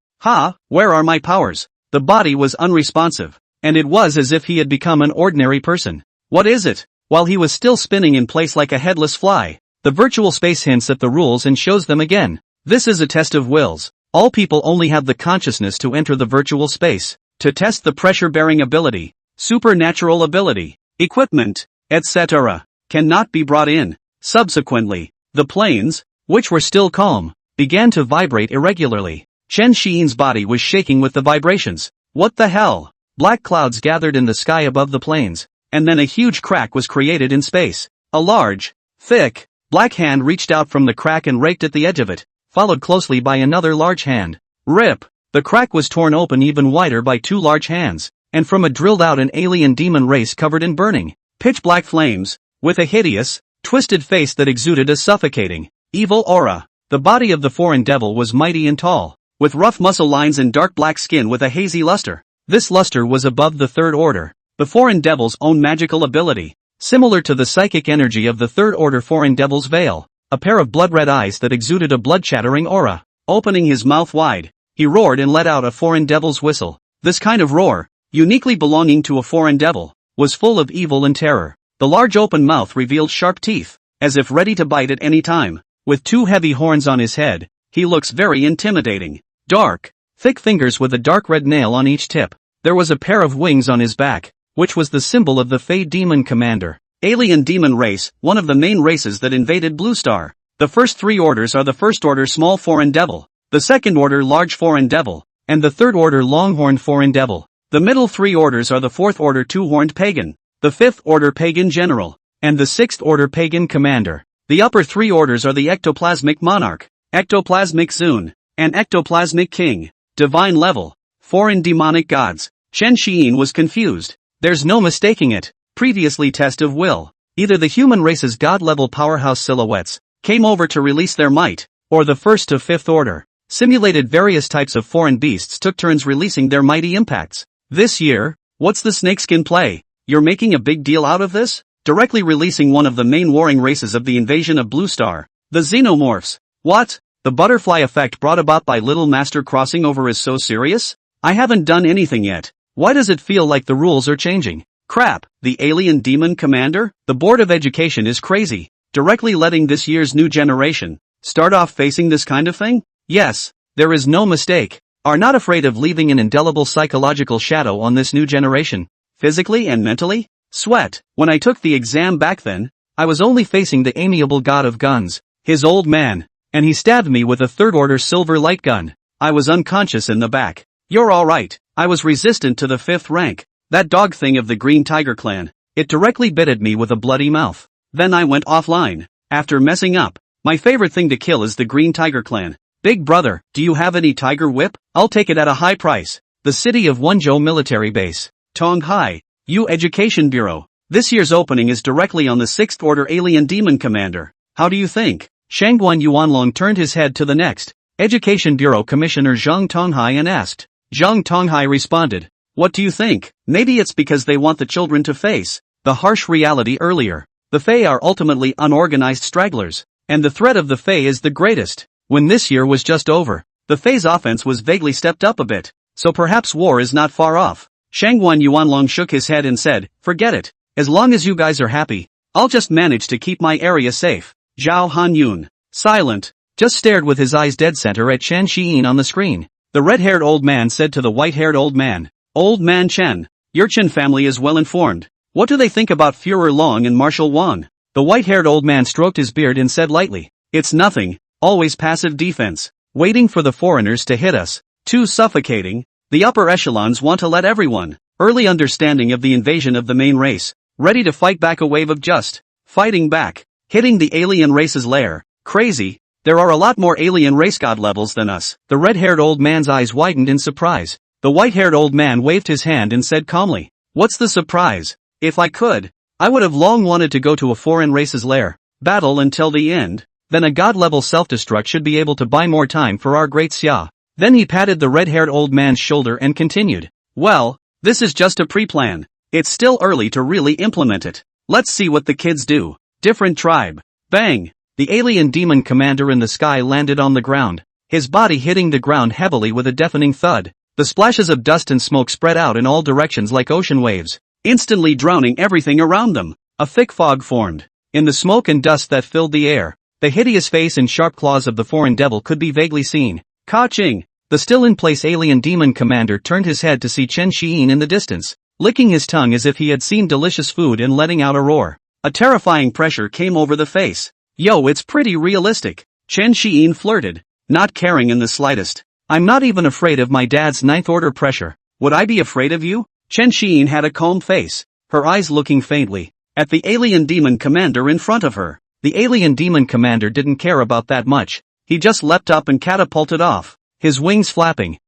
Where are my powers? The body was unresponsive, and it was as if he had become an ordinary person. What is it? While he was still spinning in place like a headless fly, the virtual space hints at the rules and shows them again. This is a test of wills. All people only have the consciousness to enter the virtual space, to test the pressure-bearing ability, supernatural ability, equipment, etc., cannot be brought in. Subsequently, the planes, which were still calm, began to vibrate irregularly. Chen Xiyin's body was shaking with the vibrations. What the hell? Black clouds gathered in the sky above the planes, and then a huge crack was created in space. A large, thick, black hand reached out from the crack and raked at the edge of it, followed closely by another large hand. Rip! The crack was torn open even wider by 2 large hands, and from it drilled out an alien demon race covered in burning, pitch-black flames, with a hideous, twisted face that exuded a suffocating, evil aura. The body of the foreign devil was mighty and tall, with rough muscle lines and dark black skin with a hazy luster. This luster was above the third order, the foreign devil's own magical ability, similar to the psychic energy of the third order foreign devil's veil, a pair of blood-red eyes that exuded a blood-shattering aura. Opening his mouth wide, he roared and let out a foreign devil's whistle. This kind of roar, uniquely belonging to a foreign devil, was full of evil and terror. The large open mouth revealed sharp teeth, as if ready to bite at any time. With 2 heavy horns on his head, he looks very intimidating. Dark, thick fingers with a dark red nail on each tip. There was a pair of wings on his back, which was the symbol of the Fey Demon Commander. Alien Demon Race, one of the main races that invaded Blue Star. The first 3 orders are the first order Small Foreign Devil, the second order Large Foreign Devil, and the third order Longhorn Foreign Devil. The middle 3 orders are the fourth order Two-Horned Pagan, the fifth order Pagan General, and the sixth order Pagan Commander. The upper 3 orders are the Ectoplasmic Monarch, Ectoplasmic Zun, and Ectoplasmic King. Divine level, foreign demonic gods. Chen Xiyin was confused. There's no mistaking it. Previously test of will. Either the human race's god-level powerhouse silhouettes came over to release their might, or the first to fifth order simulated various types of foreign beasts took turns releasing their mighty impacts. This year, what's the snakeskin play? You're making a big deal out of this? Directly releasing one of the main warring races of the invasion of Blue Star, the Xenomorphs. What? The butterfly effect brought about by Little Master crossing over is so serious? I haven't done anything yet. Why does it feel like the rules are changing? Crap, the alien demon commander? The Board of Education is crazy, directly letting this year's new generation start off facing this kind of thing? Yes, there is no mistake. Are not afraid of leaving an indelible psychological shadow on this new generation, physically and mentally? Sweat. When I took the exam back then, I was only facing the amiable god of guns, his old man, and he stabbed me with a third-order silver light gun. I was unconscious in the back. You're alright. I was resistant to the 5th rank. That dog thing of the Green Tiger clan, it directly bit at me with a bloody mouth. Then I went offline. After messing up, my favorite thing to kill is the Green Tiger clan. Big brother, do you have any tiger whip? I'll take it at a high price. The city of Wenzhou Military Base. Tonghai. U Education Bureau. This year's opening is directly on the 6th Order Alien Demon Commander. How do you think? Shangguan Yuanlong turned his head to the next Education Bureau Commissioner Zhang Tonghai and asked. Zhang Tonghai responded. What do you think? Maybe it's because they want the children to face the harsh reality earlier. The Fae are ultimately unorganized stragglers, and the threat of the Fae is the greatest. When this year was just over, the Fae's offense was vaguely stepped up a bit, so perhaps war is not far off. Shangguan Yuanlong shook his head and said, forget it. As long as you guys are happy, I'll just manage to keep my area safe. Zhao Hanyun, silent, just stared with his eyes dead center at Chen Xiyin on the screen. The red-haired old man said to the white-haired old man, Old man Chen, your Chen family is well informed. What do they think about Führer Long and Marshal Wang? The white-haired old man stroked his beard and said lightly, it's nothing, always passive defense, waiting for the foreigners to hit us. Too suffocating. The upper echelons want to let everyone, early understanding of the invasion of the main race, ready to fight back a wave of just, fighting back, hitting the alien race's lair. Crazy, there are a lot more alien race god levels than us. The red-haired old man's eyes widened in surprise. The white-haired old man waved his hand and said calmly, what's the surprise? If I could, I would have long wanted to go to a foreign race's lair, battle until the end, then a god-level self-destruct should be able to buy more time for our great Xia. Then he patted the red-haired old man's shoulder and continued, well, this is just a pre-plan. It's still early to really implement it. Let's see what the kids do. Different tribe. Bang! The alien demon commander in the sky landed on the ground, his body hitting the ground heavily with a deafening thud. The splashes of dust and smoke spread out in all directions like ocean waves, instantly drowning everything around them. A thick fog formed. In the smoke and dust that filled the air, the hideous face and sharp claws of the foreign devil could be vaguely seen. Ka-ching! The still-in-place alien demon commander turned his head to see Chen Xiyin in the distance, licking his tongue as if he had seen delicious food and letting out a roar. A terrifying pressure came over the face. Yo, it's pretty realistic. Chen Xiyin flirted, not caring in the slightest. I'm not even afraid of my dad's ninth order pressure. Would I be afraid of you? Chen Xiyin had a calm face, her eyes looking faintly at the alien demon commander in front of her. The alien demon commander didn't care about that much. He just leapt up and catapulted off, his wings flapping.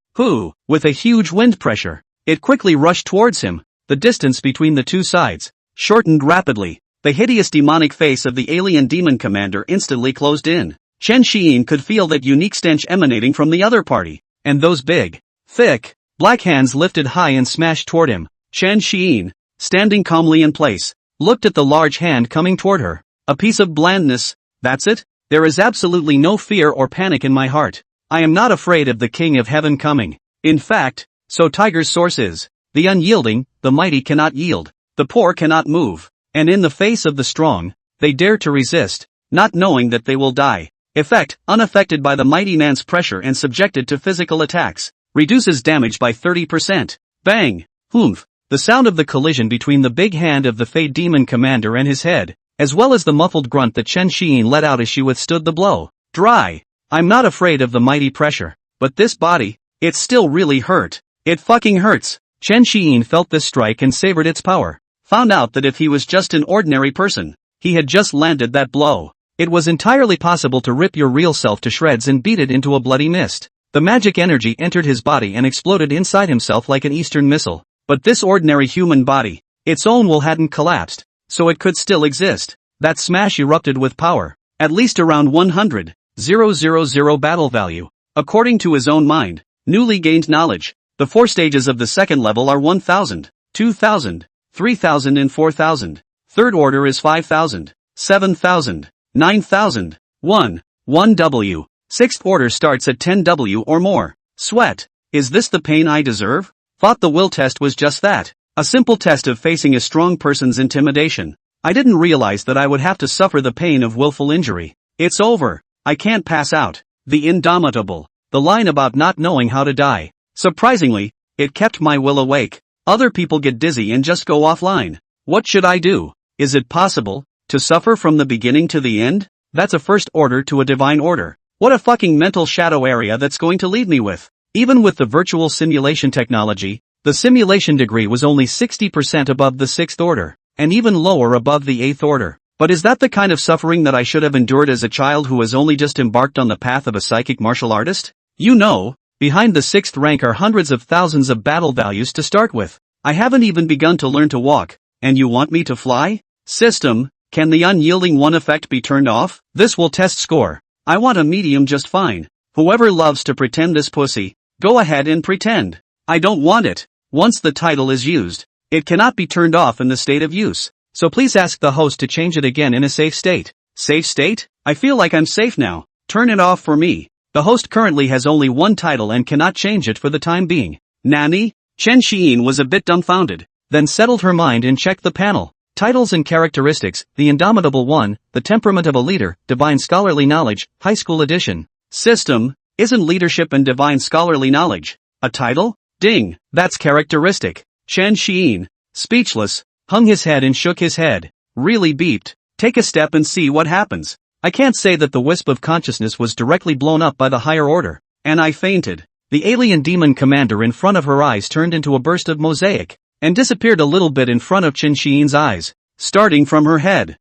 With a huge wind pressure, it quickly rushed towards him. The distance between the two sides shortened rapidly. The hideous demonic face of the alien demon commander instantly closed in. Chen Xiyin could feel that unique stench emanating from the other party, and those big, thick, black hands lifted high and smashed toward him. Chen Xiyin, standing calmly in place, looked at the large hand coming toward her. A piece of blandness, that's it? There is absolutely no fear or panic in my heart. I am not afraid of the King of Heaven coming. In fact, so Tiger's source is, the unyielding, the mighty cannot yield, the poor cannot move, and in the face of the strong, they dare to resist, not knowing that they will die. Effect, unaffected by the mighty man's pressure and subjected to physical attacks, reduces damage by 30%. Bang! Humph! The sound of the collision between the big hand of the Fey demon commander and his head, as well as the muffled grunt that Chen Xiyin let out as she withstood the blow. Dry! I'm not afraid of the mighty pressure, but this body, it still really hurt. It fucking hurts. Chen Xiyin felt this strike and savored its power. Found out that if he was just an ordinary person, he had just landed that blow. It was entirely possible to rip your real self to shreds and beat it into a bloody mist. The magic energy entered his body and exploded inside himself like an Eastern missile. But this ordinary human body, its own will hadn't collapsed, so it could still exist. That smash erupted with power, at least around 100,000 battle value. According to his own mind, newly gained knowledge, the 4 stages of the second level are 1,000, 2,000, 3,000 and 4,000. Third order is 5,000, 7,000. 9,000, 1W. Sixth order starts at 10W or more. Sweat. Is this the pain I deserve? Thought the will test was just that. A simple test of facing a strong person's intimidation. I didn't realize that I would have to suffer the pain of willful injury. It's over. I can't pass out. The indomitable. The line about not knowing how to die. Surprisingly, it kept my will awake. Other people get dizzy and just go offline. What should I do? Is it possible to suffer from the beginning to the end? That's a first order to a divine order. What a fucking mental shadow area that's going to leave me with. Even with the virtual simulation technology, the simulation degree was only 60% above the 6th order, and even lower above the 8th order. But is that the kind of suffering that I should have endured as a child who has only just embarked on the path of a psychic martial artist? You know, behind the 6th rank are hundreds of thousands of battle values to start with. I haven't even begun to learn to walk, and you want me to fly? System, can the unyielding one effect be turned off? This will test score. I want a medium just fine. Whoever loves to pretend this pussy, go ahead and pretend. I don't want it. Once the title is used, it cannot be turned off in the state of use. So please ask the host to change it again in a safe state. Safe state? I feel like I'm safe now. Turn it off for me. The host currently has only one title and cannot change it for the time being. Nani? Chen Xiyin was a bit dumbfounded, then settled her mind and checked the panel. Titles and characteristics: The Indomitable One, The Temperament of a Leader, Divine Scholarly Knowledge, High School Edition. System, isn't leadership and divine scholarly knowledge a title? Ding, that's characteristic. Chen Xiyin, speechless, hung his head and shook his head. Really beeped. Take a step and see what happens. I can't say that the wisp of consciousness was directly blown up by the higher order, and I fainted. The alien demon commander in front of her eyes turned into a burst of mosaic, and disappeared a little bit in front of Chen Xiyin's eyes, starting from her head.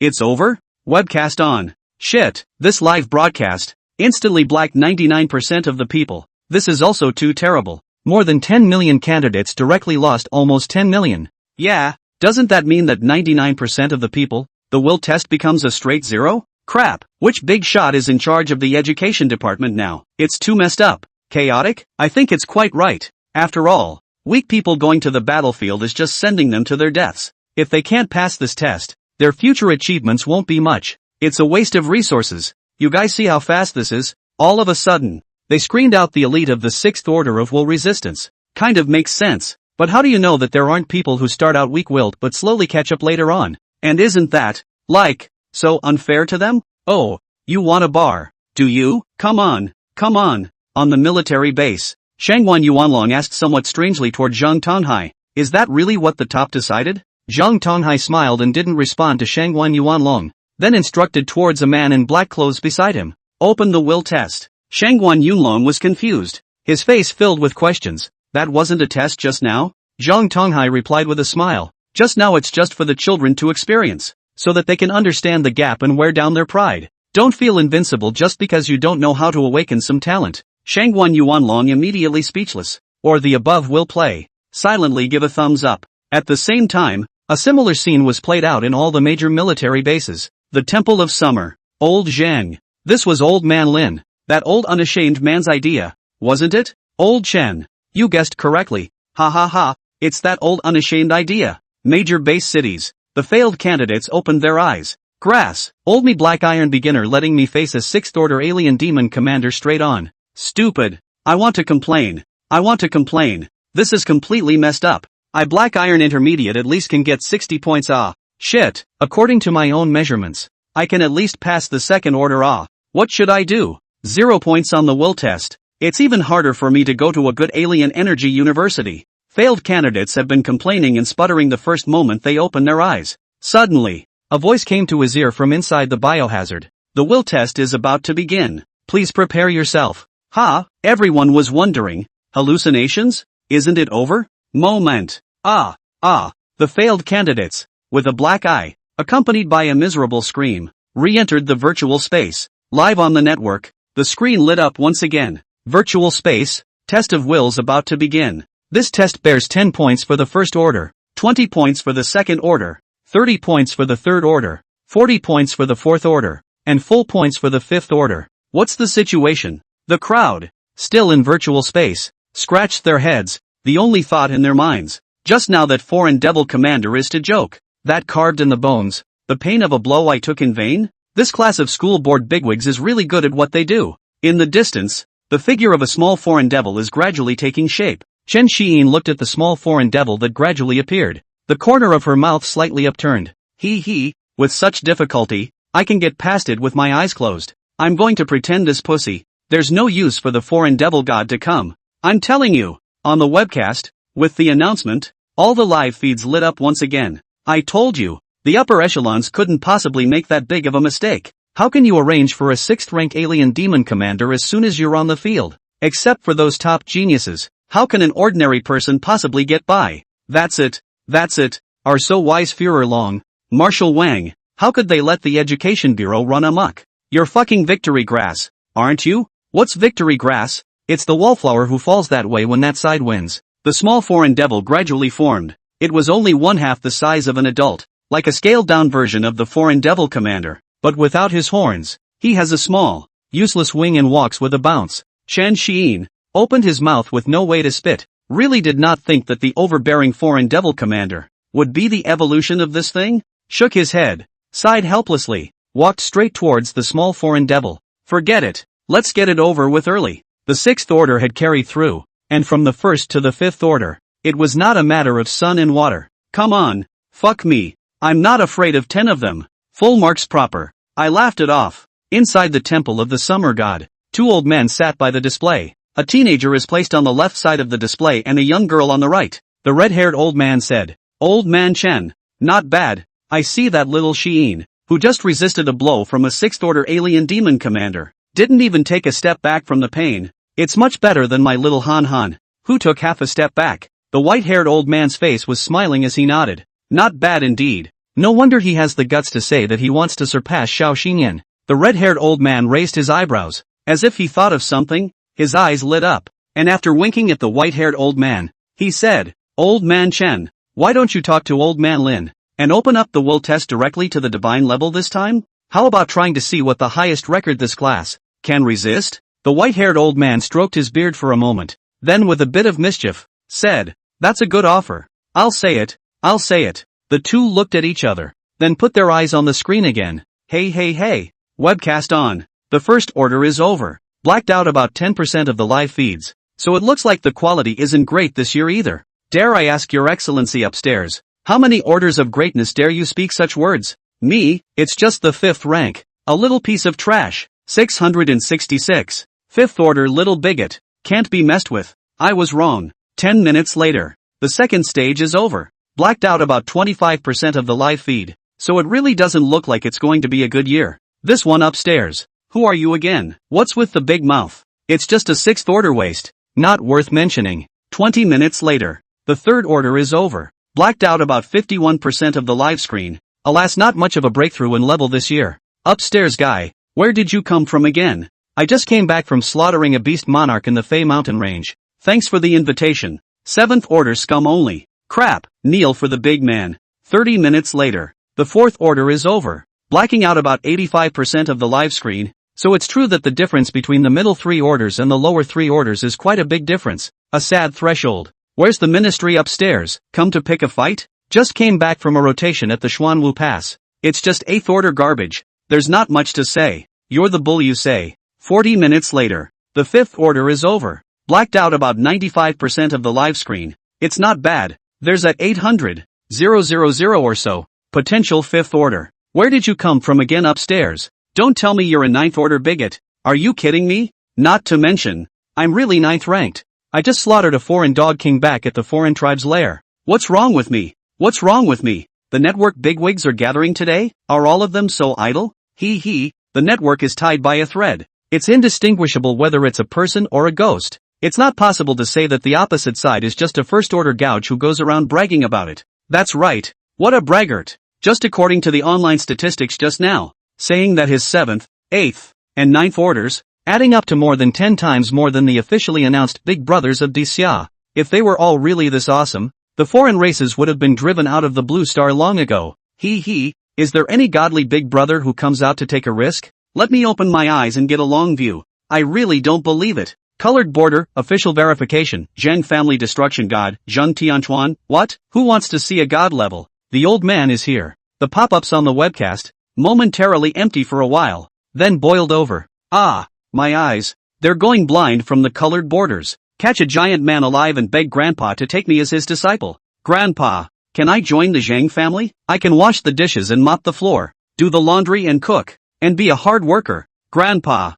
It's over? Webcast on. Shit, this live broadcast, instantly blacked 99% of the people. This is also too terrible. More than 10 million candidates directly lost almost 10 million. Yeah, doesn't that mean that 99% of the people, the will test becomes a straight zero? Crap, which big shot is in charge of the education department now? It's too messed up. Chaotic? I think it's quite right. After all, weak people going to the battlefield is just sending them to their deaths. If they can't pass this test, their future achievements won't be much. It's a waste of resources. You guys see how fast this is? All of a sudden, they screened out the elite of the 6th order of will resistance. Kind of makes sense. But how do you know that there aren't people who start out weak-willed but slowly catch up later on? And isn't that, so unfair to them? Oh, you want a bar, do you? Come on. On the military base, Shangwan Yuanlong asked somewhat strangely toward Zhang Tonghai. Is that really what the top decided? Zhang Tonghai smiled and didn't respond to Shangwan Yuanlong, then instructed towards a man in black clothes beside him. Open the will test. Shangwan Yunlong was confused, his face filled with questions. That wasn't a test just now? Zhang Tonghai replied with a smile. Just now it's just for the children to experience, so that they can understand the gap and wear down their pride. Don't feel invincible just because you don't know how to awaken some talent. Shangwan Yuanlong immediately speechless. Or the above will play. Silently give a thumbs up. At the same time, a similar scene was played out in all the major military bases. The Temple of Summer. Old Zhang. This was Old Man Lin. That old unashamed man's idea, wasn't it? Old Chen. You guessed correctly. Ha ha ha, it's that old unashamed idea. Major base cities. The failed candidates opened their eyes. Grass. Old me black iron beginner letting me face a 6th order alien demon commander straight on. Stupid. I want to complain. This is completely messed up. I black iron intermediate at least can get 60 points. Shit. According to my own measurements, I can at least pass the 2nd order. What should I do? 0 points on the will test. It's even harder for me to go to a good alien energy university. Failed candidates have been complaining and sputtering the first moment they open their eyes. Suddenly, a voice came to his ear from inside the biohazard. The will test is about to begin. Please prepare yourself. Everyone was wondering. Hallucinations? Isn't it over? Moment. The failed candidates, with a black eye, accompanied by a miserable scream, re-entered the virtual space. Live on the network, the screen lit up once again. Virtual space, test of wills about to begin. This test bears 10 points for the 1st order, 20 points for the 2nd order, 30 points for the 3rd order, 40 points for the 4th order, and full points for the 5th order. What's the situation? The crowd, still in virtual space, scratched their heads, the only thought in their minds, just now that foreign devil commander is to joke. That carved in the bones, the pain of a blow I took in vain? This class of school board bigwigs is really good at what they do. In the distance, the figure of a small foreign devil is gradually taking shape. Chen Xiyin looked at the small foreign devil that gradually appeared, the corner of her mouth slightly upturned. With such difficulty, I can get past it with my eyes closed. I'm going to pretend this pussy. There's no use for the foreign devil god to come. I'm telling you. On the webcast, with the announcement, all the live feeds lit up once again. I told you, the upper echelons couldn't possibly make that big of a mistake. How can you arrange for a 6th rank alien demon commander as soon as you're on the field? Except for those top geniuses, how can an ordinary person possibly get by? That's it. Are so wise Führer Long, Marshal Wang, How could they let the Education Bureau run amok? You're fucking victory grass, aren't you? What's victory grass? It's the wallflower who falls that way when that side wins. The small foreign devil gradually formed. It was only one half the size of an adult, like a scaled-down version of the foreign devil commander, but without his horns. He has a small, useless wing and walks with a bounce. Shan Xian opened his mouth with no way to spit. Really did not think that the overbearing foreign devil commander would be the evolution of this thing? Shook his head, sighed helplessly, walked straight towards the small foreign devil. Forget it. Let's get it over with early. The sixth order had carried through, and from the first to the fifth order, it was not a matter of sun and water. Come on, fuck me. I'm not afraid of 10 of them. Full marks proper. I laughed it off. Inside the temple of the summer god, 2 old men sat by the display. A teenager is placed on the left side of the display and a young girl on the right. The red-haired old man said, "Old man Chen, not bad. I see that little Xian, who just resisted a blow from a 6th order alien demon commander, didn't even take a step back from the pain. It's much better than my little Han Han, who took half a step back." The white-haired old man's face was smiling as he nodded. Not bad indeed. No wonder he has the guts to say that he wants to surpass Xiao Xinyan. The red-haired old man raised his eyebrows, as if he thought of something. His eyes lit up, and after winking at the white-haired old man, he said, "Old man Chen, why don't you talk to old man Lin, and open up the will test directly to the divine level this time? How about trying to see what the highest record this class can resist?" The white-haired old man stroked his beard for a moment, then with a bit of mischief, said, "That's a good offer. I'll say it. The two looked at each other, then put their eyes on the screen again. Hey. Webcast on. The first order is over. Blacked out about 10% of the live feeds, so it looks like the quality isn't great this year either. Dare I ask your excellency upstairs, how many orders of greatness dare you speak such words? Me, it's just the 5th rank. A little piece of trash. 666. 5th order little bigot. Can't be messed with. I was wrong. 10 minutes later. The second stage is over. Blacked out about 25% of the live feed, so it really doesn't look like it's going to be a good year. This one upstairs. Who are you again? What's with the big mouth? It's just a 6th order waste. Not worth mentioning. 20 minutes later. The 3rd order is over. Blacked out about 51% of the live screen. Alas, not much of a breakthrough in level this year. Upstairs guy, where did you come from again? I just came back from slaughtering a beast monarch in the Fey mountain range. Thanks for the invitation. 7th order scum only. Crap. Kneel for the big man. 30 minutes later. The 4th order is over. Blacking out about 85% of the live screen. So it's true that the difference between the middle 3 orders and the lower 3 orders is quite a big difference. A sad threshold. Where's the ministry upstairs? Come to pick a fight? Just came back from a rotation at the Xuanwu Pass. It's just 8th order garbage. There's not much to say. You're the bull you say. 40 minutes later. The 5th order is over. Blacked out about 95% of the live screen. It's not bad. There's at 800,000 or so. Potential 5th order. Where did you come from again upstairs? Don't tell me you're a 9th order bigot. Are you kidding me? Not to mention, I'm really 9th ranked. I just slaughtered a foreign dog king back at the foreign tribe's lair. What's wrong with me? The network bigwigs are gathering today? Are all of them so idle? The network is tied by a thread. It's indistinguishable whether it's a person or a ghost. It's not possible to say that the opposite side is just a 1st order gouge who goes around bragging about it. That's right. What a braggart. Just according to the online statistics just now, saying that his 7th, 8th, and 9th orders, adding up to more than 10 times more than the officially announced Big Brothers of Dixia. If they were all really this awesome, the foreign races would have been driven out of the Blue Star long ago. Is there any godly Big Brother who comes out to take a risk? Let me open my eyes and get a long view. I really don't believe it. Colored border, official verification, Zheng family destruction god, Zheng Tianchuan. What? Who wants to see a god level? The old man is here. The pop-ups on the webcast, momentarily empty for a while, then boiled over. Ah, my eyes. They're going blind from the colored borders. Catch a giant man alive and beg Grandpa to take me as his disciple. Grandpa, can I join the Zhang family? I can wash the dishes and mop the floor, do the laundry and cook, and be a hard worker. Grandpa,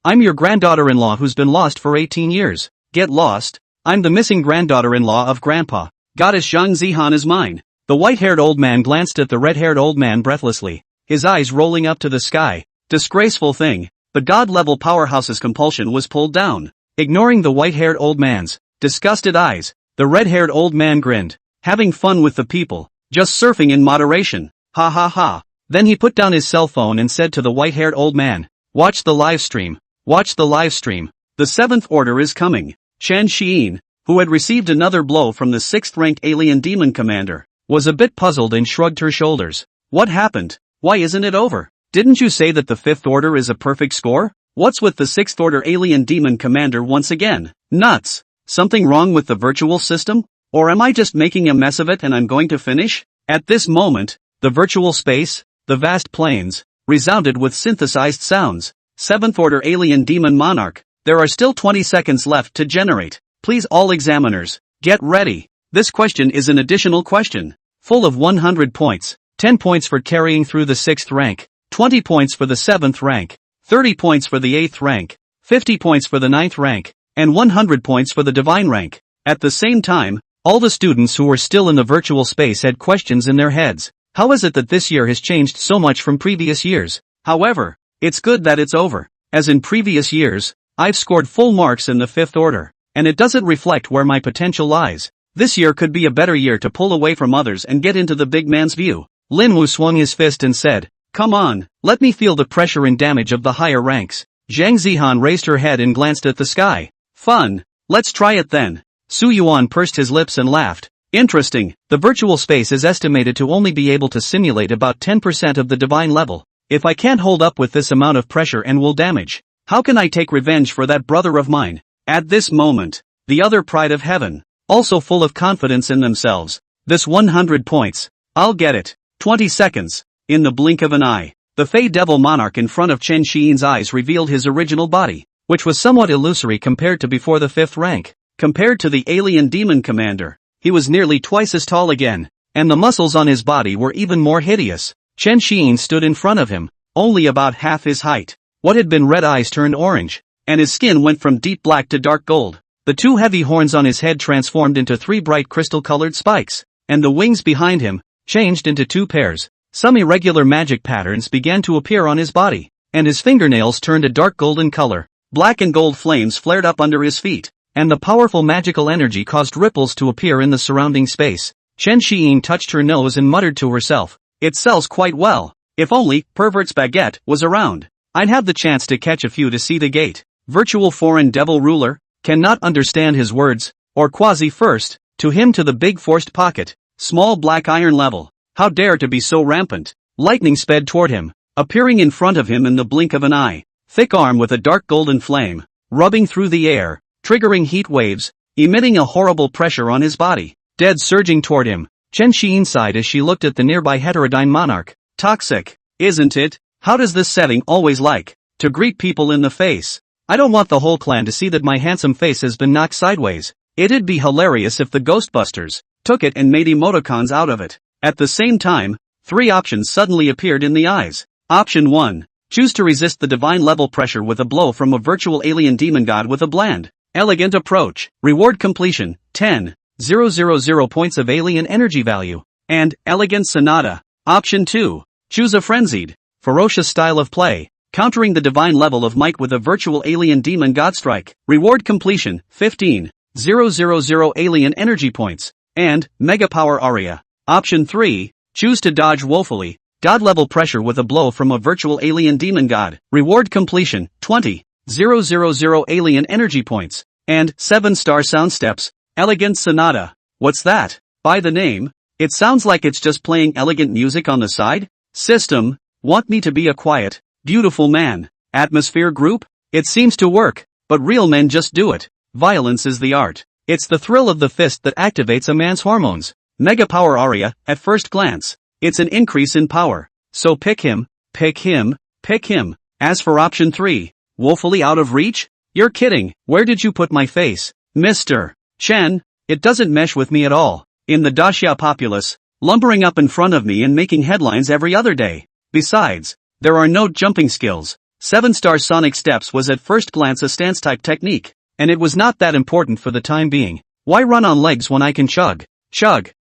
I'm your granddaughter-in-law who's been lost for 18 years. Get lost? I'm the missing granddaughter-in-law of Grandpa. Goddess Zhang Zihan is mine. The white-haired old man glanced at the red-haired old man breathlessly, his eyes rolling up to the sky. Disgraceful thing. The god-level powerhouse's compulsion was pulled down. Ignoring the white-haired old man's disgusted eyes, the red-haired old man grinned, having fun with the people, just surfing in moderation. Ha ha ha. Then he put down his cell phone and said to the white-haired old man, "Watch the live stream. Watch the live stream. The seventh order is coming." Chen Xiyin, who had received another blow from the sixth-rank alien demon commander, was a bit puzzled and shrugged her shoulders. What happened? Why isn't it over? Didn't you say that the fifth order is a perfect score? What's with the sixth order alien demon commander once again? Nuts. Something wrong with the virtual system? Or am I just making a mess of it and I'm going to finish? At this moment, the virtual space, the vast plains, resounded with synthesized sounds. Seventh order alien demon monarch. There are still 20 seconds left to generate. Please all examiners, get ready. This question is an additional question. Full of 100 points. 10 points for carrying through the 6th rank, 20 points for the 7th rank, 30 points for the 8th rank, 50 points for the 9th rank, and 100 points for the divine rank. At the same time, all the students who were still in the virtual space had questions in their heads. How is it that this year has changed so much from previous years? However, it's good that it's over. As in previous years, I've scored full marks in the 5th order, and it doesn't reflect where my potential lies. This year could be a better year to pull away from others and get into the big man's view. Lin Wu swung his fist and said, "Come on, let me feel the pressure and damage of the higher ranks." Zhang Zihan raised her head and glanced at the sky. "Fun. Let's try it then." Su Yuan pursed his lips and laughed. "Interesting, the virtual space is estimated to only be able to simulate about 10% of the divine level. If I can't hold up with this amount of pressure and will damage, how can I take revenge for that brother of mine?" At this moment, the other pride of heaven, also full of confidence in themselves. "This 100 points. I'll get it. 20 seconds. In the blink of an eye, the Fey Devil Monarch in front of Chen Xiyin's eyes revealed his original body, which was somewhat illusory compared to before the 5th rank. Compared to the alien demon commander, he was nearly twice as tall again, and the muscles on his body were even more hideous. Chen Xiyin stood in front of him, only about half his height. What had been red eyes turned orange, and his skin went from deep black to dark gold. The 2 heavy horns on his head transformed into 3 bright crystal-colored spikes, and the wings behind him changed into 2 pairs. Some irregular magic patterns began to appear on his body, and his fingernails turned a dark golden color. Black and gold flames flared up under his feet, and the powerful magical energy caused ripples to appear in the surrounding space. Chen Xiyin touched her nose and muttered to herself, "It sells quite well. If only Pervert's Baguette was around, I'd have the chance to catch a few to see the gate." Virtual foreign devil ruler, cannot understand his words, or quasi first, to him to the big forced pocket. Small black iron level. How dare to be so rampant? Lightning sped toward him, appearing in front of him in the blink of an eye. Thick arm with a dark golden flame, rubbing through the air, triggering heat waves, emitting a horrible pressure on his body. Dead surging toward him. Chen Xiyin sighed as she looked at the nearby heterodyne monarch. Toxic, isn't it? How does this setting always like to greet people in the face? I don't want the whole clan to see that my handsome face has been knocked sideways. It'd be hilarious if the Ghostbusters took it and made emoticons out of it. At the same time, 3 options suddenly appeared in the eyes. Option 1. Choose to resist the divine level pressure with a blow from a virtual alien demon god with a bland, elegant approach. Reward completion, 10,000 points of alien energy value. And, elegant sonata. Option 2. Choose a frenzied, ferocious style of play, countering the divine level of might with a virtual alien demon god strike. Reward completion, 15,000 alien energy points. And, mega power aria. Option 3. Choose to dodge woefully, god-level pressure with a blow from a virtual alien demon god. Reward completion, 20,000 alien energy points. And, 7-star sound steps. Elegant sonata. What's that? By the name, it sounds like it's just playing elegant music on the side. System, want me to be a quiet, beautiful man. Atmosphere group? It seems to work, but real men just do it. Violence is the art. It's the thrill of the fist that activates a man's hormones. Mega power aria, at first glance. It's an increase in power. So pick him, pick him, pick him. As for option 3, woefully out of reach? You're kidding, where did you put my face? Mr. Chen, it doesn't mesh with me at all. In the Daxia populace, lumbering up in front of me and making headlines every other day. Besides, there are no jumping skills. 7-star sonic steps was at first glance a stance-type technique, and it was not that important for the time being. Why run on legs when I can chug, chug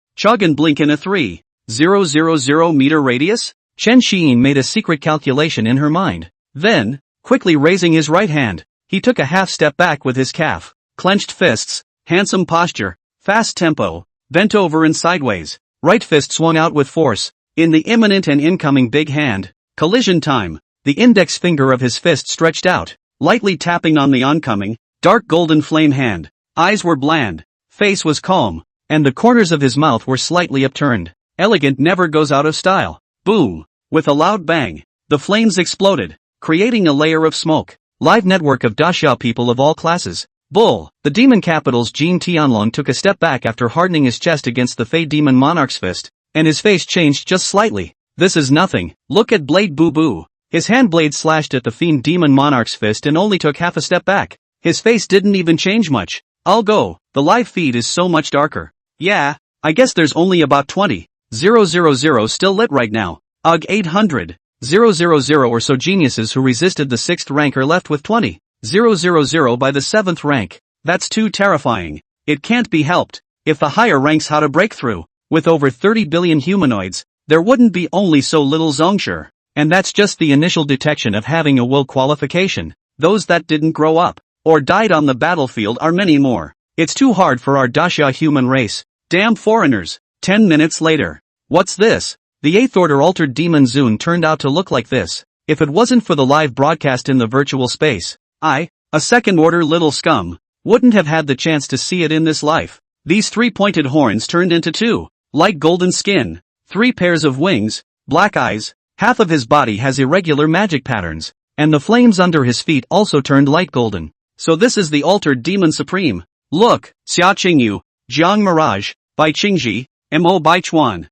and blink in a 3,000 meter radius? Chen Xiyin made a secret calculation in her mind. Then, quickly raising his right hand, he took a half step back with his calf, clenched fists, handsome posture, fast tempo, bent over and sideways. Right fist swung out with force, In the imminent and incoming big hand, collision time, the index finger of his fist stretched out, lightly tapping on the oncoming, dark golden flame hand. Eyes were bland, face was calm, and the corners of his mouth were slightly upturned. Elegant never goes out of style. Boom! With a loud bang, the flames exploded, creating a layer of smoke. Live network of Daxia people of all classes. Bull! The demon capital's Jin Tianlong took a step back after hardening his chest against the Fey demon monarch's fist, and his face changed just slightly. This is nothing. Look at Blade Boo Boo. His hand blade slashed at the fiend demon monarch's fist and only took half a step back. His face didn't even change much. I'll go. The live feed is so much darker. Yeah, I guess there's only about 20,000 still lit right now. Ugh, 800,000 or so geniuses who resisted the 6th rank are left with 20,000 by the 7th rank. That's too terrifying. It can't be helped. If the higher ranks had a breakthrough, with over 30 billion humanoids, there wouldn't be only so little zongsure. And that's just the initial detection of having a will qualification. Those that didn't grow up, or died on the battlefield are many more. It's too hard for our Daxia human race. Damn foreigners. 10 minutes later. What's this? The 8th order altered demon Zune turned out to look like this. If it wasn't for the live broadcast in the virtual space, I, a 2nd order little scum, wouldn't have had the chance to see it in this life. These 3 pointed horns turned into 2, light golden skin, 3 pairs of wings, black eyes, half of his body has irregular magic patterns, and the flames under his feet also turned light golden. So this is the altered demon supreme. Look, Xia Qingyu, Jiang Mirage, Bai Qingji, Mo Bai Chuan.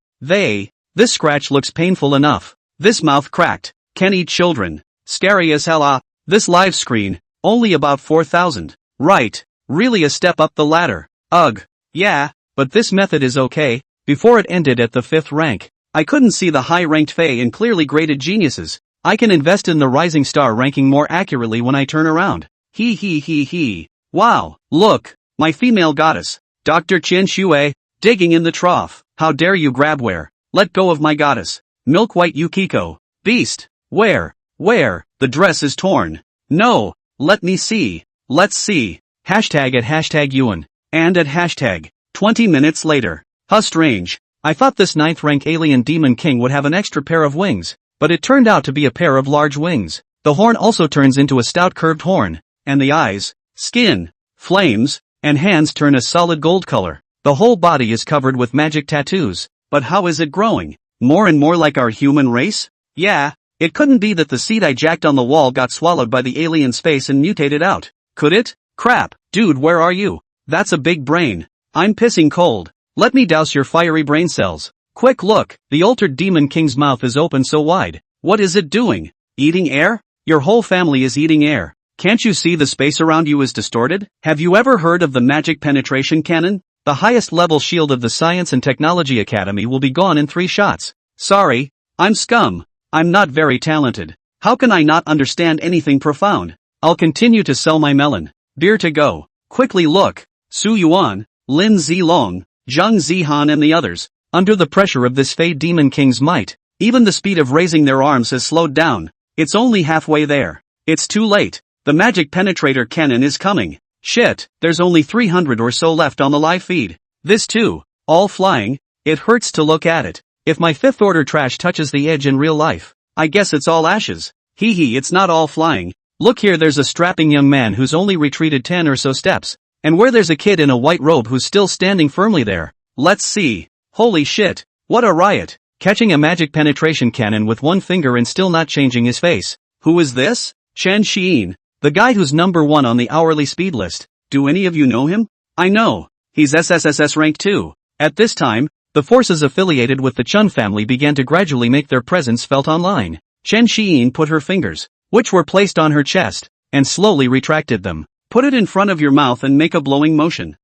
This scratch looks painful enough. This mouth cracked. Can eat children. Scary as hell. This live screen, only about 4,000. Right, really a step up the ladder. Ugh. Yeah, but this method is okay. Before it ended at the 5th rank, I couldn't see the high-ranked Fey and clearly graded geniuses. I can invest in the rising star ranking more accurately when I turn around. He. Wow, look, my female goddess, Dr. Chen Xue, digging in the trough. How dare you grab where? Let go of my goddess. Milk white Yukiko. Beast. Where? The dress is torn. No, let me see. Let's see. Hashtag at hashtag Yuan. And at hashtag. 20 minutes later. How strange. I thought this 9th rank alien demon king would have an extra pair of wings, but it turned out to be a pair of large wings. The horn also turns into a stout curved horn, and the eyes, skin, flames, and hands turn a solid gold color. The whole body is covered with magic tattoos. But how is it growing? More and more like our human race? Yeah, it couldn't be that the seed I jacked on the wall got swallowed by the alien space and mutated out. Could it? Crap, dude, where are you? That's a big brain. I'm pissing cold. Let me douse your fiery brain cells. Quick look, the altered demon king's mouth is open so wide. What is it doing? Eating air? Your whole family is eating air. Can't you see the space around you is distorted? Have you ever heard of the magic penetration cannon? The highest level shield of the Science and Technology Academy will be gone in 3 shots. Sorry, I'm scum. I'm not very talented. How can I not understand anything profound? I'll continue to sell my melon. Beer to go. Quickly look. Su Yuan, Lin Zilong, Zhang Zihan and the others. Under the pressure of this Fey Demon King's might, even the speed of raising their arms has slowed down. It's only halfway there. It's too late. The magic penetrator cannon is coming. Shit, there's only 300 or so left on the live feed. This too, all flying. It hurts to look at it. If my 5th order trash touches the edge in real life, I guess it's all ashes. It's not all flying. Look here, there's a strapping young man who's only retreated 10 or so steps. And where there's a kid in a white robe who's still standing firmly there. Let's see. Holy shit, what a riot. Catching a magic penetration cannon with one finger and still not changing his face. Who is this? Chen Xiyin. The guy who's number 1 on the hourly speed list. Do any of you know him? I know. He's SSSS rank 2. At this time, the forces affiliated with the Chun family began to gradually make their presence felt online. Chen Xiyin put her fingers, which were placed on her chest, and slowly retracted them. Put it in front of your mouth and make a blowing motion.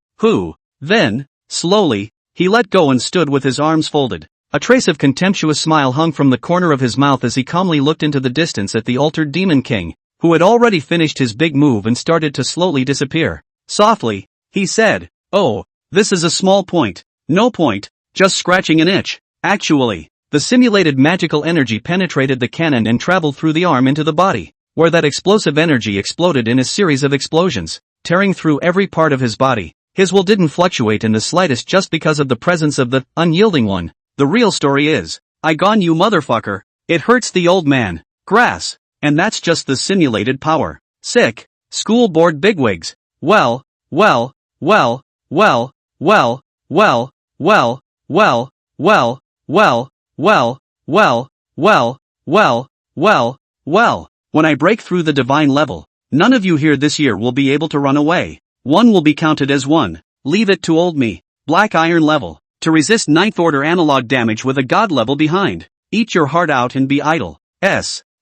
Then, slowly, he let go and stood with his arms folded. A trace of contemptuous smile hung from the corner of his mouth as he calmly looked into the distance at the altered demon king, who had already finished his big move and started to slowly disappear. Softly, he said, "Oh, this is a small point. No point, just scratching an itch." Actually, the simulated magical energy penetrated the cannon and traveled through the arm into the body, where that explosive energy exploded in a series of explosions, tearing through every part of his body. His will didn't fluctuate in the slightest just because of the presence of the unyielding one. The real story is, I gone you motherfucker. It hurts the old man. Grass. And that's just the simulated power. Sick. School board bigwigs. Well, well, well, well, well, well, well, well, well, well, well, well, well, well, well, well. When I break through the divine level, none of you here this year will be able to run away. One will be counted as one. Leave it to old me. Black iron level. To resist ninth order analog damage with a god level behind. Eat your heart out and be idle.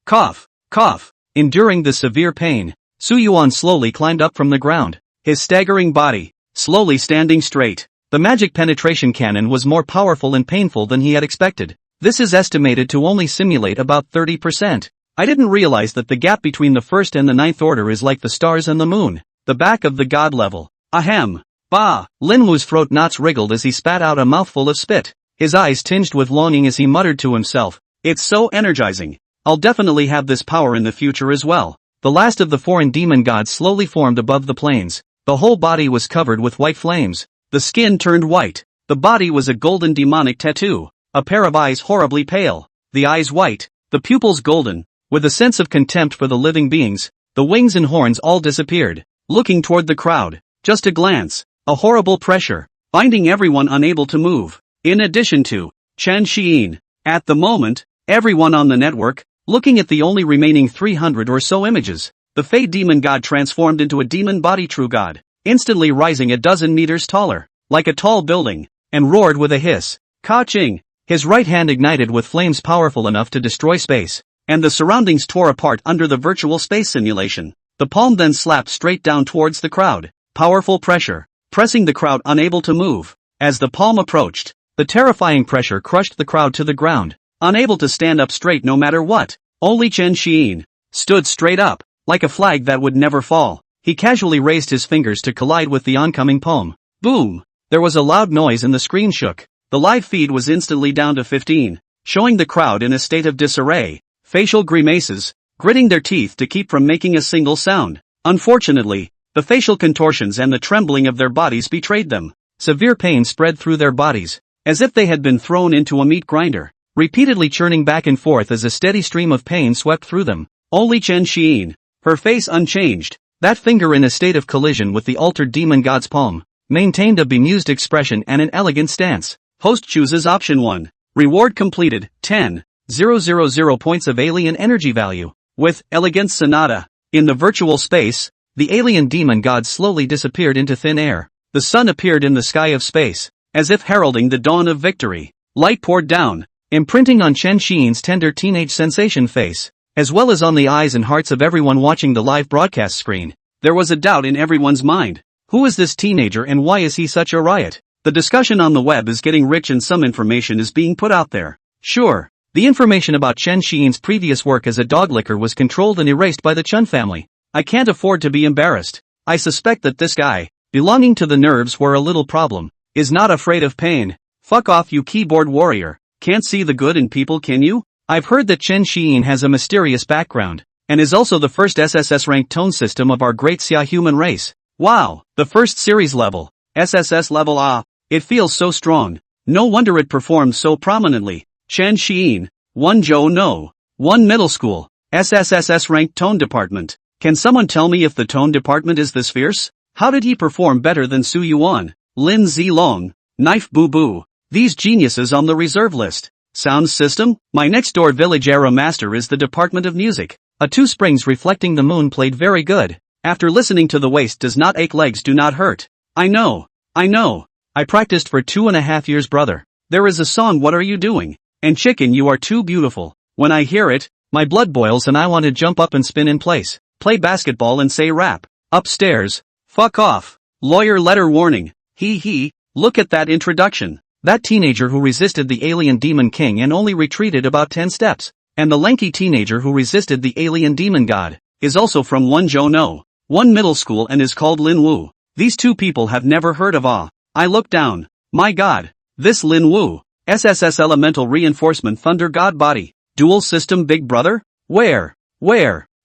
Cough. Cough. Enduring the severe pain, Su Yuan slowly climbed up from the ground. His staggering body, slowly standing straight. The magic penetration cannon was more powerful and painful than he had expected. This is estimated to only simulate about 30%. I didn't realize that the gap between the first and the ninth order is like the stars and the moon. The back of the god level. Ahem. Bah! Lin Wu's throat knots wriggled as he spat out a mouthful of spit. His eyes tinged with longing as he muttered to himself, "It's so energizing. I'll definitely have this power in the future as well." The last of the foreign demon gods slowly formed above the plains. The whole body was covered with white flames. The skin turned white. The body was a golden demonic tattoo. A pair of eyes horribly pale. The eyes white. The pupils golden. With a sense of contempt for the living beings, the wings and horns all disappeared. Looking toward the crowd. Just a glance. A horrible pressure. Binding everyone unable to move. In addition to Chen Xiyin. At the moment, everyone on the network, looking at the only remaining 300 or so images, the Fey demon god transformed into a demon body true god, instantly rising a dozen meters taller, like a tall building, and roared with a hiss. Ka-ching! His right hand ignited with flames powerful enough to destroy space, and the surroundings tore apart under the virtual space simulation. The palm then slapped straight down towards the crowd. Powerful pressure, pressing the crowd unable to move. As the palm approached, the terrifying pressure crushed the crowd to the ground. Unable to stand up straight no matter what, only Chen Xiyin stood straight up, like a flag that would never fall. He casually raised his fingers to collide with the oncoming palm. Boom! There was a loud noise and the screen shook. The live feed was instantly down to 15, showing the crowd in a state of disarray, facial grimaces, gritting their teeth to keep from making a single sound. Unfortunately, the facial contortions and the trembling of their bodies betrayed them. Severe pain spread through their bodies, as if they had been thrown into a meat grinder, repeatedly churning back and forth as a steady stream of pain swept through them. Only Chen Xiyin, her face unchanged, that finger in a state of collision with the altered demon god's palm, maintained a bemused expression and an elegant stance. Host chooses option 1. Reward completed, 10,000 points of alien energy value. With Elegance Sonata, in the virtual space, the alien demon god slowly disappeared into thin air. The sun appeared in the sky of space, as if heralding the dawn of victory. Light poured down, imprinting on Chen Xiyin's tender teenage sensation face, as well as on the eyes and hearts of everyone watching the live broadcast screen. There was a doubt in everyone's mind. Who is this teenager and why is he such a riot? The discussion on the web is getting rich and some information is being put out there. Sure, the information about Chen Xiyin's previous work as a dog licker was controlled and erased by the Chun family. I can't afford to be embarrassed. I suspect that this guy, belonging to the nerves were a little problem, is not afraid of pain. Fuck off you keyboard warrior. Can't see the good in people, can you? I've heard that Chen Xiyin has a mysterious background, and is also the first SSS ranked tone system of our great Xia human race. Wow, the first series level, SSS level. It feels so strong. No wonder it performed so prominently. Chen Xiyin, 1 Zhou No, 1 middle school, SSSS ranked tone department. Can someone tell me if the tone department is this fierce? How did he perform better than Su Yuan, Lin Zilong, Knife Boo Boo? These geniuses on the reserve list. Sound system? My next door village era master is the Department of Music. A 2 Springs reflecting the moon played very good. After listening to the waist does not ache legs do not hurt. I know. I practiced for 2.5 years brother. There is a song What Are You Doing? And Chicken You Are Too Beautiful. When I hear it, my blood boils and I want to jump up and spin in place, play basketball and say rap. Upstairs. Fuck off. Lawyer letter warning. Look at that introduction. That teenager who resisted the alien demon king and only retreated about 10 steps. And the lanky teenager who resisted the alien demon god, is also from 1 Zhou No, 1 middle school and is called Lin Wu. These 2 people have never heard of I look down. My god. This Lin Wu. SSS Elemental Reinforcement Thunder God Body. Dual System Big Brother? Where?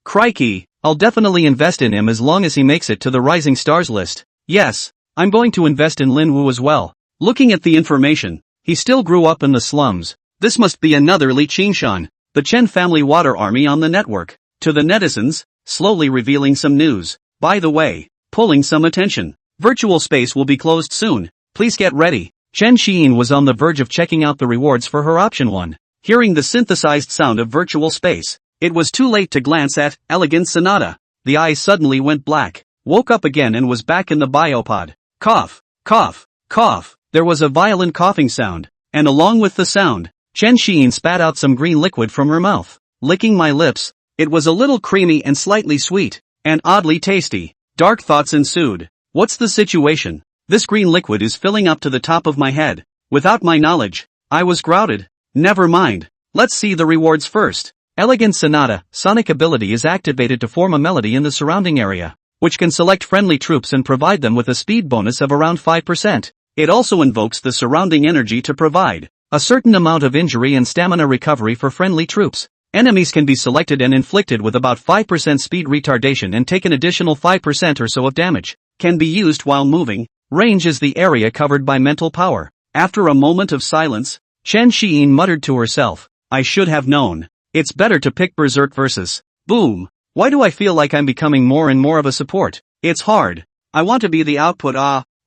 Crikey. I'll definitely invest in him as long as he makes it to the Rising Stars list. Yes, I'm going to invest in Lin Wu as well. Looking at the information, he still grew up in the slums, This must be another Li Qingshan, the Chen family water army on the network. To the netizens, slowly revealing some news. By the way, pulling some attention. Virtual space will be closed soon. Please get ready. Chen Xiyin was on the verge of checking out the rewards for her option 1. Hearing the synthesized sound of virtual space, it was too late to glance at Elegant Sonata. The eyes suddenly went black, woke up again and was back in the biopod. Cough, cough, cough. There was a violent coughing sound, and along with the sound, Chen Xiyin spat out some green liquid from her mouth. Licking my lips, it was a little creamy and slightly sweet, and oddly tasty. Dark thoughts ensued. What's the situation? This green liquid is filling up to the top of my head. Without my knowledge, I was grounded. Never mind. Let's see the rewards first. Elegant Sonata, sonic ability is activated to form a melody in the surrounding area, which can select friendly troops and provide them with a speed bonus of around 5%. It also invokes the surrounding energy to provide a certain amount of injury and stamina recovery for friendly troops. Enemies can be selected and inflicted with about 5% speed retardation and take an additional 5% or so of damage. Can be used while moving. Range is the area covered by mental power. After a moment of silence, Chen Xiyin muttered to herself, I should have known. It's better to pick Berserk versus. Boom. Why do I feel like I'm becoming more and more of a support? It's hard. I want to be the output.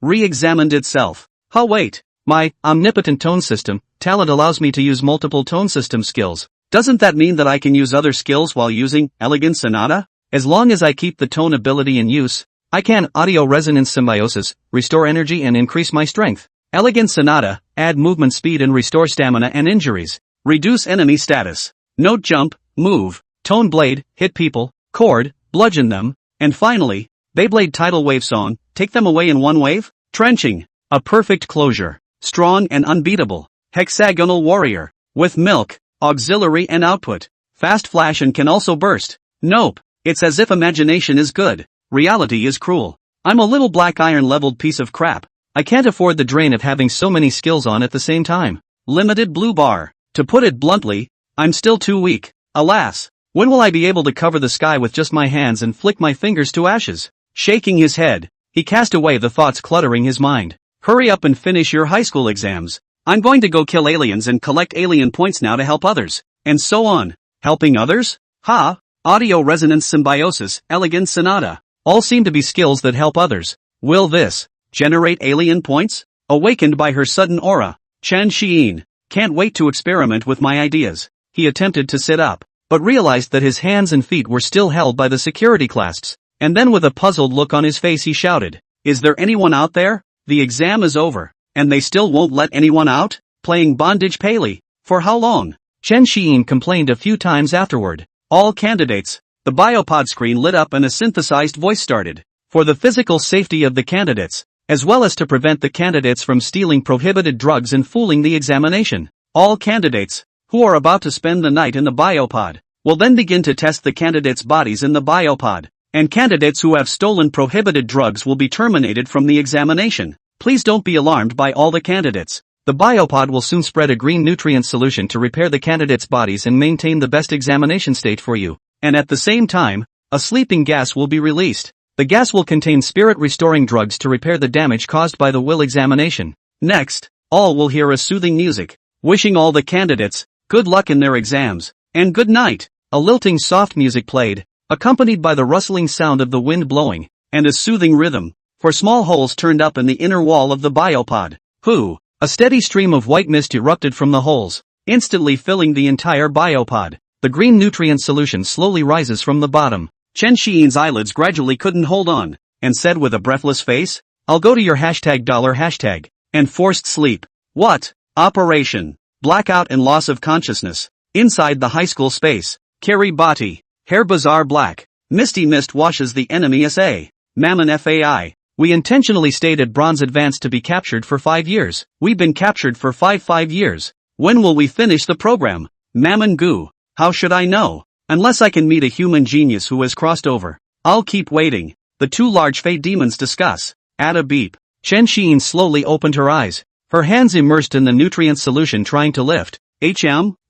Re-examined itself. Wait. My omnipotent tone system talent allows me to use multiple tone system skills. Doesn't that mean that I can use other skills while using Elegant Sonata? As long as I keep the tone ability in use, I can audio resonance symbiosis, restore energy and increase my strength. Elegant Sonata, add movement speed and restore stamina and injuries. Reduce enemy status. Note jump, move, tone blade, hit people, chord, bludgeon them, and finally, Beyblade tidal wave song, take them away in one wave. Trenching, a perfect closure, strong and unbeatable. Hexagonal warrior, with milk, auxiliary and output. Fast flash and can also burst. Nope, it's as if imagination is good. Reality is cruel. I'm a little black iron leveled piece of crap. I can't afford the drain of having so many skills on at the same time. Limited blue bar. To put it bluntly, I'm still too weak. Alas, when will I be able to cover the sky with just my hands and flick my fingers to ashes? Shaking his head, he cast away the thoughts cluttering his mind. Hurry up and finish your high school exams. I'm going to go kill aliens and collect alien points now to help others. And so on. Helping others? Audio resonance symbiosis, Elegant Sonata. All seem to be skills that help others. Will this generate alien points? Awakened by her sudden aura, Chen Xiyin can't wait to experiment with my ideas. He attempted to sit up, but realized that his hands and feet were still held by the security clasps. And then with a puzzled look on his face he shouted, Is there anyone out there? The exam is over, and they still won't let anyone out? Playing bondage Paley. For how long? Chen Xiyin complained a few times afterward. All candidates. The biopod screen lit up and a synthesized voice started. For the physical safety of the candidates, as well as to prevent the candidates from stealing prohibited drugs and fooling the examination. All candidates, who are about to spend the night in the biopod, will then begin to test the candidates' bodies in the biopod, and candidates who have stolen prohibited drugs will be terminated from the examination. Please don't be alarmed by all the candidates. The biopod will soon spread a green nutrient solution to repair the candidates' bodies and maintain the best examination state for you. And at the same time, a sleeping gas will be released. The gas will contain spirit-restoring drugs to repair the damage caused by the will examination. Next, all will hear a soothing music, wishing all the candidates good luck in their exams, and good night. A lilting soft music played, accompanied by the rustling sound of the wind blowing, and a soothing rhythm, for small holes turned up in the inner wall of the biopod. A steady stream of white mist erupted from the holes, instantly filling the entire biopod. The green nutrient solution slowly rises from the bottom. Chen Xiyin's eyelids gradually couldn't hold on, and said with a breathless face, I'll go to your $#, and forced sleep. What? Operation. Blackout and loss of consciousness. Inside the high school space, Kari Bhatti, hair bizarre black. Misty mist washes the enemy SA. Mammon FAI. We intentionally stayed at Bronze Advance to be captured for 5 years. We've been captured for 5 years. When will we finish the program? Mammon Goo. How should I know? Unless I can meet a human genius who has crossed over. I'll keep waiting. The two large fate demons discuss. At a beep. Chen Xiyin slowly opened her eyes, her hands immersed in the nutrient solution trying to lift.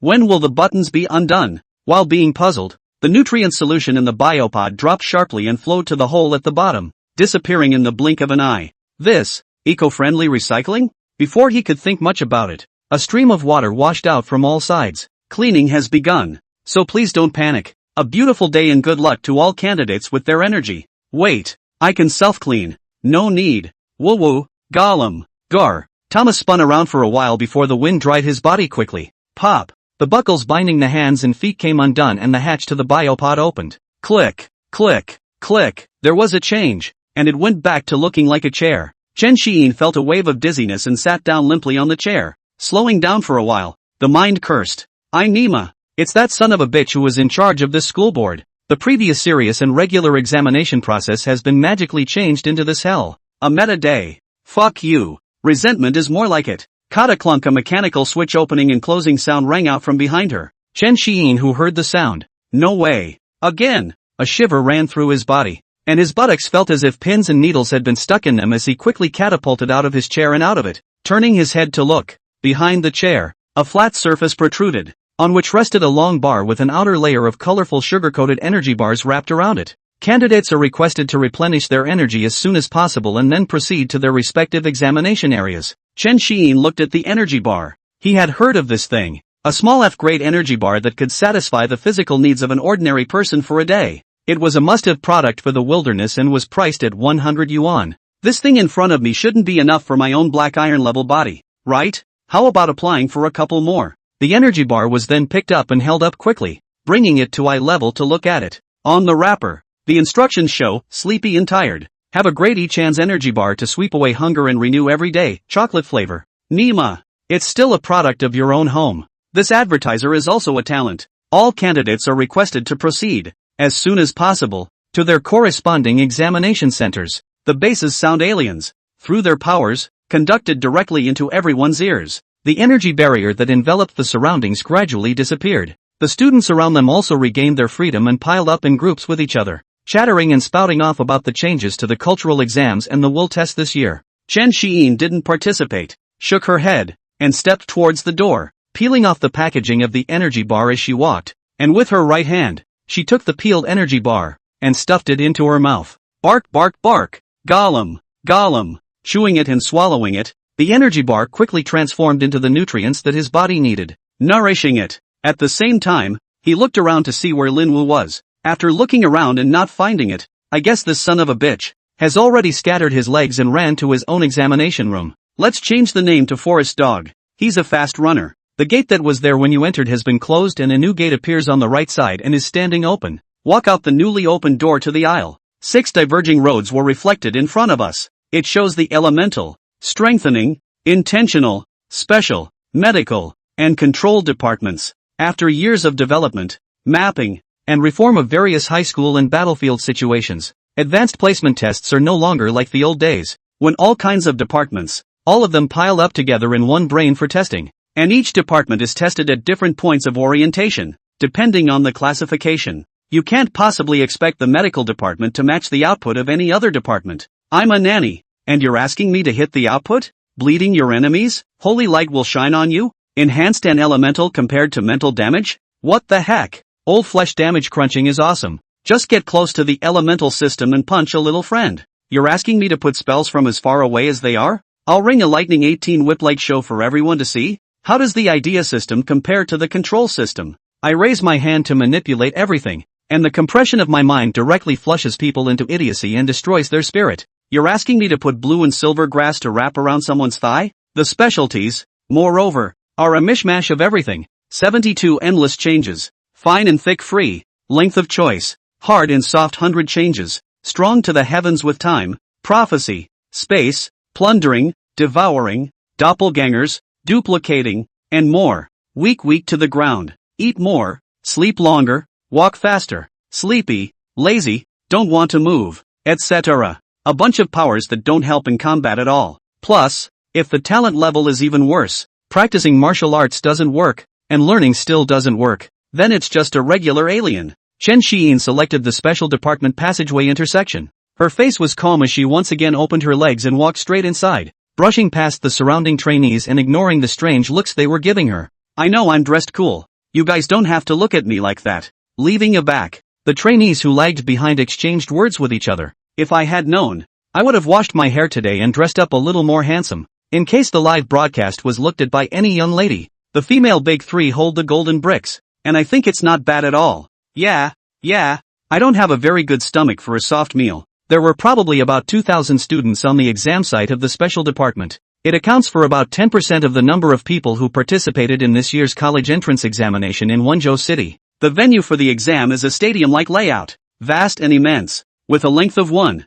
When will the buttons be undone? While being puzzled, the nutrient solution in the biopod dropped sharply and flowed to the hole at the bottom, disappearing in the blink of an eye. This, eco-friendly recycling? Before he could think much about it, A stream of water washed out from all sides. Cleaning has begun. So please don't panic. A beautiful day and good luck to all candidates with their energy. Wait, I can self-clean. No need. Woo woo, Gollum. Gar. Thomas spun around for a while before the wind dried his body quickly. Pop. The buckles binding the hands and feet came undone and the hatch to the biopod opened. Click, click, click. There was a change, and it went back to looking like a chair. Chen Xiyin felt a wave of dizziness and sat down limply on the chair. Slowing down for a while, the mind cursed. I Nima. It's that son of a bitch who was in charge of this school board. The previous serious and regular examination process has been magically changed into this hell. A meta day. Fuck you. Resentment is more like it. Clunk, a mechanical switch opening and closing sound rang out from behind her. Chen Xiyin who heard the sound. No way. Again. A shiver ran through his body, and his buttocks felt as if pins and needles had been stuck in them as he quickly catapulted out of his chair and out of it. Turning his head to look, behind the chair, a flat surface protruded, on which rested a long bar with an outer layer of colorful sugar-coated energy bars wrapped around it. Candidates are requested to replenish their energy as soon as possible and then proceed to their respective examination areas. Chen Xiyin looked at the energy bar. He had heard of this thing. A small F-grade energy bar that could satisfy the physical needs of an ordinary person for a day. It was a must-have product for the wilderness and was priced at 100 yuan. This thing in front of me shouldn't be enough for my own black iron level body, right? How about applying for a couple more? The energy bar was then picked up and held up quickly, bringing it to eye level to look at it. On the wrapper, the instructions show, sleepy and tired. Have a great Echan's energy bar to sweep away hunger and renew every day, chocolate flavor. Nima. It's still a product of your own home. This advertiser is also a talent. All candidates are requested to proceed, as soon as possible, to their corresponding examination centers. The bases sound aliens, through their powers, conducted directly into everyone's ears. The energy barrier that enveloped the surroundings gradually disappeared. The students around them also regained their freedom and piled up in groups with each other, chattering and spouting off about the changes to the cultural exams and the will test this year. Chen Xiyin didn't participate, shook her head, and stepped towards the door, peeling off the packaging of the energy bar as she walked, and with her right hand, she took the peeled energy bar, and stuffed it into her mouth. Bark bark bark, Gollum, Gollum. Chewing it and swallowing it, the energy bar quickly transformed into the nutrients that his body needed, nourishing it. At the same time, he looked around to see where Lin Wu was. After looking around and not finding it, I guess this son of a bitch has already scattered his legs and ran to his own examination room. Let's change the name to Forest Dog. He's a fast runner. The gate that was there when you entered has been closed and a new gate appears on the right side and is standing open. Walk out the newly opened door to the aisle. 6 diverging roads were reflected in front of us. It shows the elemental, strengthening, intentional, special, medical, and control departments. After years of development, mapping, and reform of various high school and battlefield situations, advanced placement tests are no longer like the old days, when all kinds of departments, all of them piled up together in one brain for testing, and each department is tested at different points of orientation, depending on the classification. You can't possibly expect the medical department to match the output of any other department. I'm a nanny, and you're asking me to hit the output? Bleeding your enemies? Holy light will shine on you? Enhanced and elemental compared to mental damage? What the heck? Old flesh damage crunching is awesome. Just get close to the elemental system and punch a little friend. You're asking me to put spells from as far away as they are? I'll ring a lightning 18 whip light show for everyone to see? How does the idea system compare to the control system? I raise my hand to manipulate everything, and the compression of my mind directly flushes people into idiocy and destroys their spirit. You're asking me to put blue and silver grass to wrap around someone's thigh? The specialties, moreover, are a mishmash of everything. 72 endless changes. Fine and thick free. Length of choice. Hard and soft 100 changes. Strong to the heavens with time. Prophecy. Space. Plundering. Devouring. Doppelgangers. Duplicating. And more. Weak to the ground. Eat more. Sleep longer. Walk faster. Sleepy. Lazy. Don't want to move. Etc. A bunch of powers that don't help in combat at all. Plus, if the talent level is even worse, practicing martial arts doesn't work, and learning still doesn't work, then it's just a regular alien. Chen Xiyin selected the special department passageway intersection. Her face was calm as she once again opened her legs and walked straight inside, brushing past the surrounding trainees and ignoring the strange looks they were giving her. I know I'm dressed cool. You guys don't have to look at me like that. Leaving aback, the trainees who lagged behind exchanged words with each other. If I had known, I would have washed my hair today and dressed up a little more handsome. in case the live broadcast was looked at by any young lady. The female big three hold the golden bricks, and I think it's not bad at all. Yeah. I don't have a very good stomach for a soft meal. There were probably about 2,000 students on the exam site of the special department. It accounts for about 10% of the number of people who participated in this year's college entrance examination in Wonjo City. The venue for the exam is a stadium-like layout, vast and immense, with a length of 1,000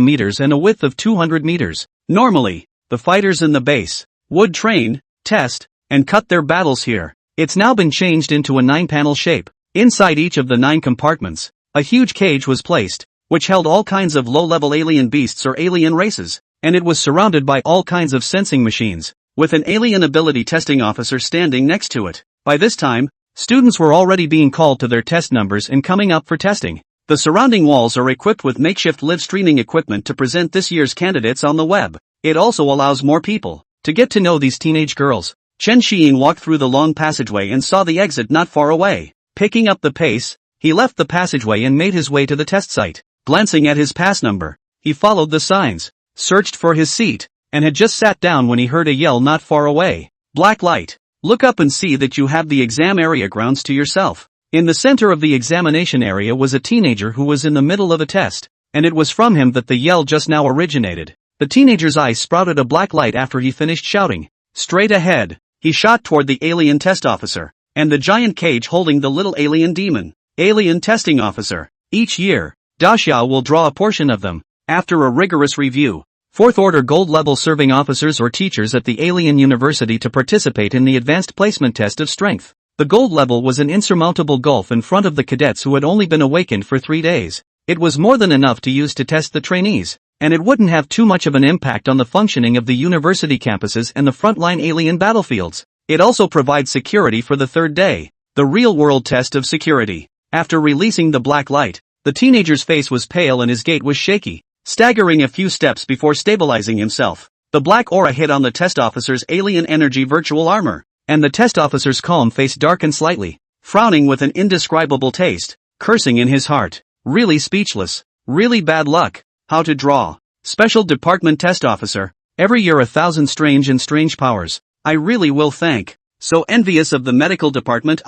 meters and a width of 200 meters. Normally, the fighters in the base would train, test, and cut their battles here. It's now been changed into a 9-panel shape. Inside each of the 9 compartments, a huge cage was placed, which held all kinds of low-level alien beasts or alien races, and it was surrounded by all kinds of sensing machines, with an alien ability testing officer standing next to it. By this time, students were already being called to their test numbers and coming up for testing. The surrounding walls are equipped with makeshift live streaming equipment to present this year's candidates on the web. It also allows more people to get to know these teenage girls. Chen Xiyin walked through the long passageway and saw the exit not far away. Picking up the pace, he left the passageway and made his way to the test site. Glancing at his pass number, he followed the signs, searched for his seat, and had just sat down when he heard a yell not far away. Black light. Look up and see that you have the exam area grounds to yourself. In the center of the examination area was a teenager who was in the middle of a test, and it was from him that the yell just now originated. The teenager's eyes sprouted a black light after he finished shouting. Straight ahead, he shot toward the alien test officer, and the giant cage holding the little alien demon. Alien testing officer. Each year, Daxia will draw a portion of them, after a rigorous review. 4th order gold level serving officers or teachers at the alien university to participate in the advanced placement test of strength. The gold level was an insurmountable gulf in front of the cadets who had only been awakened for 3 days. It was more than enough to use to test the trainees, and it wouldn't have too much of an impact on the functioning of the university campuses and the frontline alien battlefields. It also provides security for the 3rd day, the real-world test of security. After releasing the black light, the teenager's face was pale and his gait was shaky, staggering a few steps before stabilizing himself. The black aura hit on the test officer's alien energy virtual armor, and the test officer's calm face darkened slightly, frowning with an indescribable taste, cursing in his heart. Really speechless. Really bad luck. How to draw. Special Department Test Officer. Every year 1,000 strange powers. I really will thank. So envious of the medical department.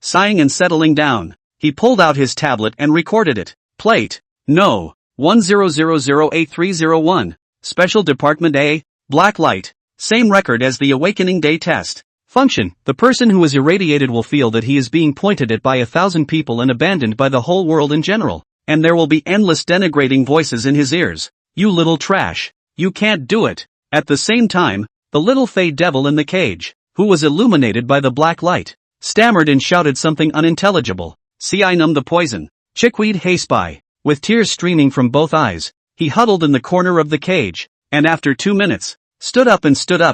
Sighing and settling down, he pulled out his tablet and recorded it. Plate. No. 10008301. Special Department A. Black light. Same record as the Awakening Day test. Function. The person who is irradiated will feel that he is being pointed at by 1,000 people and abandoned by the whole world in general. And there will be endless denigrating voices in his ears. You little trash. You can't do it. At the same time, the little fey devil in the cage, who was illuminated by the black light, stammered and shouted something unintelligible. See, I numb the poison. Chickweed hey spy. With tears streaming from both eyes, he huddled in the corner of the cage, and after 2 minutes, stood up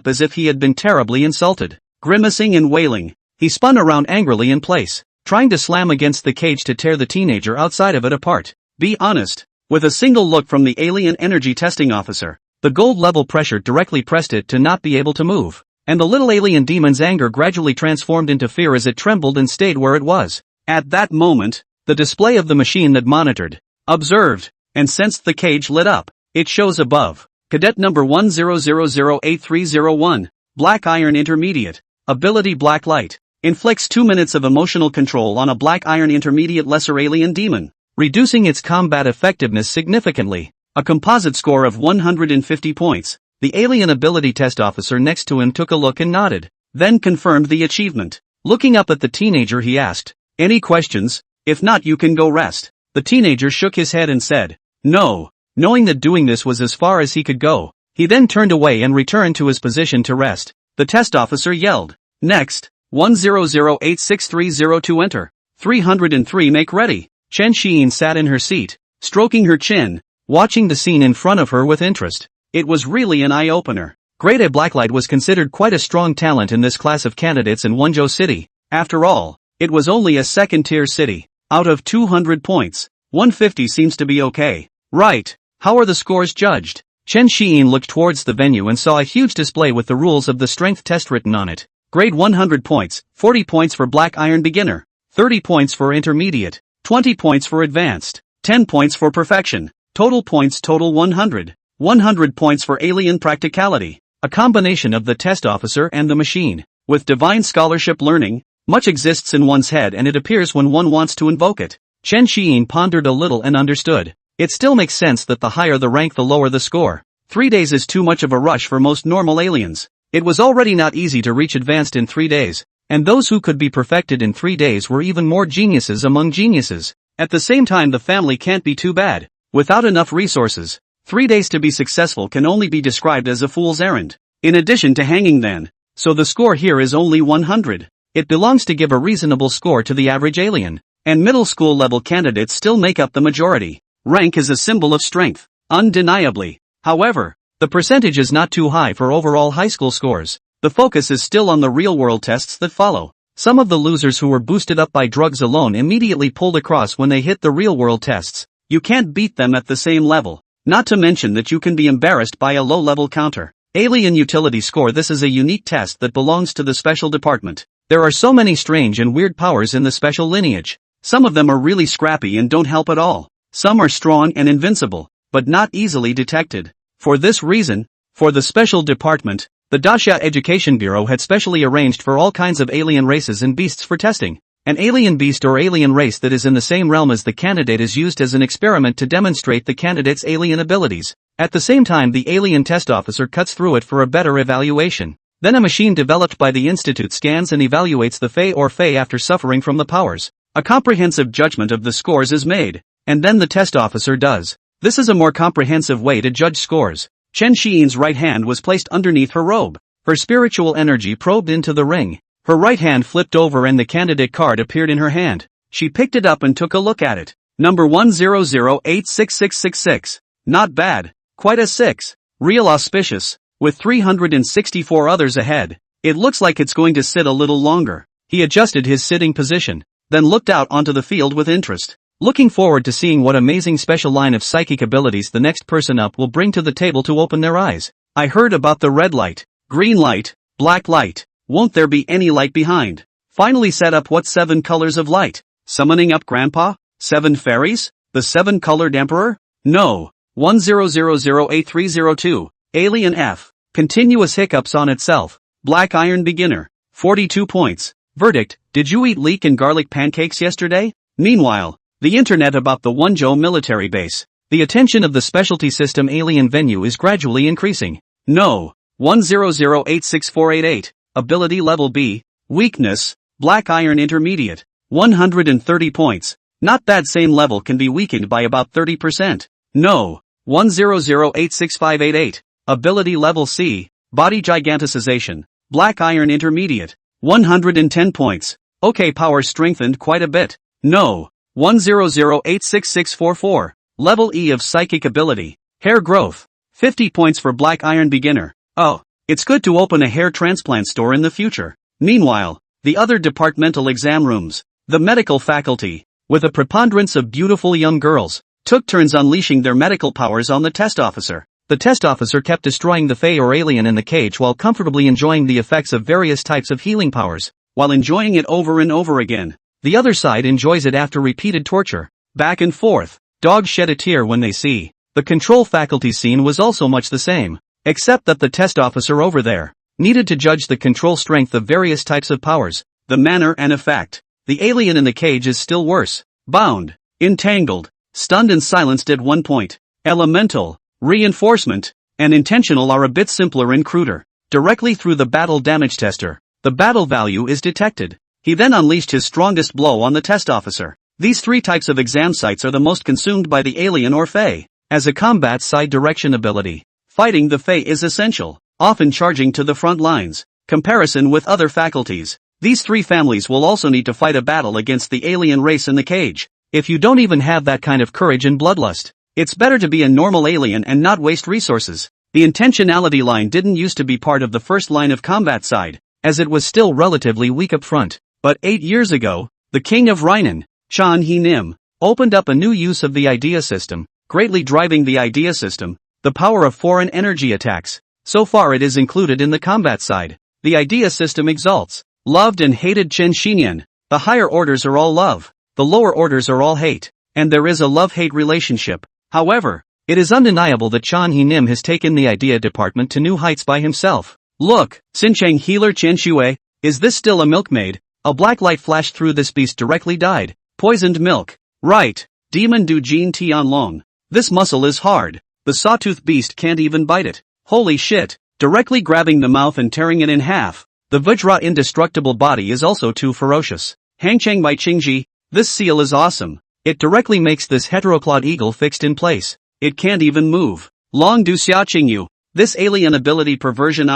as if he had been terribly insulted. Grimacing and wailing, he spun around angrily in place, trying to slam against the cage to tear the teenager outside of it apart. Be honest. With a single look from the alien energy testing officer, the gold level pressure directly pressed it to not be able to move, and the little alien demon's anger gradually transformed into fear as it trembled and stayed where it was. At that moment, the display of the machine that monitored, observed, and sensed the cage lit up. It shows above. Cadet number 10008301, Black Iron Intermediate. Ability Black Light. Inflicts 2 minutes of emotional control on a Black Iron Intermediate lesser alien demon, reducing its combat effectiveness significantly. A composite score of 150 points. The alien ability test officer next to him took a look and nodded, then confirmed the achievement. Looking up at the teenager, he asked, "Any questions? If not, you can go rest." The teenager shook his head and said, "No," knowing that doing this was as far as he could go. He then turned away and returned to his position to rest. The test officer yelled, "Next, 10086302 enter. 303 make ready." Chen Xiyin sat in her seat, stroking her chin, watching the scene in front of her with interest. It was really an eye-opener. Grade A Blacklight was considered quite a strong talent in this class of candidates in Wonjo City. After all, it was only a second-tier city. Out of 200 points, 150 seems to be okay. Right. How are the scores judged? Chen Xiyin looked towards the venue and saw a huge display with the rules of the strength test written on it. Grade 100 points, 40 points for Black Iron Beginner, 30 points for Intermediate, 20 points for Advanced, 10 points for Perfection, total points total 100, 100 points for Alien Practicality, a combination of the test officer and the machine. With divine scholarship learning, much exists in one's head and it appears when one wants to invoke it. Chen Xiyin pondered a little and understood. It still makes sense that the higher the rank the lower the score. 3 days is too much of a rush for most normal aliens. It was already not easy to reach advanced in 3 days, and those who could be perfected in 3 days were even more geniuses among geniuses. At the same time, the family can't be too bad. Without enough resources, 3 days to be successful can only be described as a fool's errand. In addition to hanging then. So the score here is only 100. It belongs to give a reasonable score to the average alien, and middle school level candidates still make up the majority. Rank is a symbol of strength, undeniably. However, the percentage is not too high for overall high school scores. The focus is still on the real-world tests that follow. Some of the losers who were boosted up by drugs alone immediately pulled across when they hit the real-world tests. You can't beat them at the same level. Not to mention that you can be embarrassed by a low-level counter. Alien Utility Score. This is a unique test that belongs to the special department. There are so many strange and weird powers in the special lineage. Some of them are really scrappy and don't help at all. Some are strong and invincible, but not easily detected. For this reason, for the special department, the Daxia Education Bureau had specially arranged for all kinds of alien races and beasts for testing. An alien beast or alien race that is in the same realm as the candidate is used as an experiment to demonstrate the candidate's alien abilities. At the same time, the alien test officer cuts through it for a better evaluation. Then a machine developed by the institute scans and evaluates the Fae or Fae after suffering from the powers. A comprehensive judgment of the scores is made, and then the test officer does. This is a more comprehensive way to judge scores. Chen Xiyin's right hand was placed underneath her robe. Her spiritual energy probed into the ring. Her right hand flipped over and the candidate card appeared in her hand. She picked it up and took a look at it. Number 100866666. Not bad. Quite a 6. Real auspicious. With 364 others ahead. It looks like it's going to sit a little longer. He adjusted his sitting position, then looked out onto the field with interest. Looking forward to seeing what amazing special line of psychic abilities the next person up will bring to the table to open their eyes. I heard about the red light, green light, black light. Won't there be any light behind? Finally set up what 7 colors of light? Summoning up Grandpa? 7 fairies? The 7-colored emperor? No. 10008302. Alien F. Continuous hiccups on itself. Black Iron Beginner. 42 points. Verdict, did you eat leek and garlic pancakes yesterday? Meanwhile, the internet about the Wenzhou military base. The attention of the specialty system alien venue is gradually increasing. No. 100864888. Ability level B. Weakness. Black Iron Intermediate. 130 points. Not bad. Same level can be weakened by about 30%. No. 100865888. Ability level C. Body Giganticization. Black Iron Intermediate. 110 points. Okay, power strengthened quite a bit. No. 100866644. Level E of Psychic Ability. Hair Growth. 50 points for Black Iron Beginner. Oh, it's good to open a hair transplant store in the future. Meanwhile, the other departmental exam rooms. The medical faculty, with a preponderance of beautiful young girls, took turns unleashing their medical powers on the test officer. The test officer kept destroying the Fae or alien in the cage while comfortably enjoying the effects of various types of healing powers, while enjoying it over and over again. The other side enjoys it after repeated torture. Back and forth. Dogs shed a tear when they see. The control faculty scene was also much the same, except that the test officer over there needed to judge the control strength of various types of powers, the manner and effect. The alien in the cage is still worse. Bound, entangled, stunned and silenced at one point. Elemental, reinforcement, and intentional are a bit simpler and cruder. Directly through the battle damage tester, the battle value is detected. He then unleashed his strongest blow on the test officer. These 3 types of exam sites are the most consumed by the alien or Fae. As a combat side direction ability, fighting the Fae is essential, often charging to the front lines. Comparison with other faculties. These 3 families will also need to fight a battle against the alien race in the cage. If you don't even have that kind of courage and bloodlust, it's better to be a normal alien and not waste resources. The intentionality line didn't used to be part of the first line of combat side, as it was still relatively weak up front. But 8 years ago, the king of Rhinan, Chan He Nim, opened up a new use of the idea system, greatly driving the idea system, the power of foreign energy attacks. So far it is included in the combat side. The idea system exalts loved and hated Chen Xinyan. The higher orders are all love, the lower orders are all hate, and there is a love-hate relationship. However, It is undeniable that Chan He Nim has taken the idea department to new heights by himself. Look, Sinchang Healer Chen Shui, is this still a milkmaid? A black light flashed through this beast directly died. Poisoned milk. Right. Demon Du Jin Tian Long. This muscle is hard. The sawtooth beast can't even bite it. Holy shit. Directly grabbing the mouth and tearing it in half. The Vajra indestructible body is also too ferocious. Hangchang by Qingji, this seal is awesome. It directly makes this heteroclod eagle fixed in place. It can't even move. Long Du Xia Qingyu. This alien ability perversion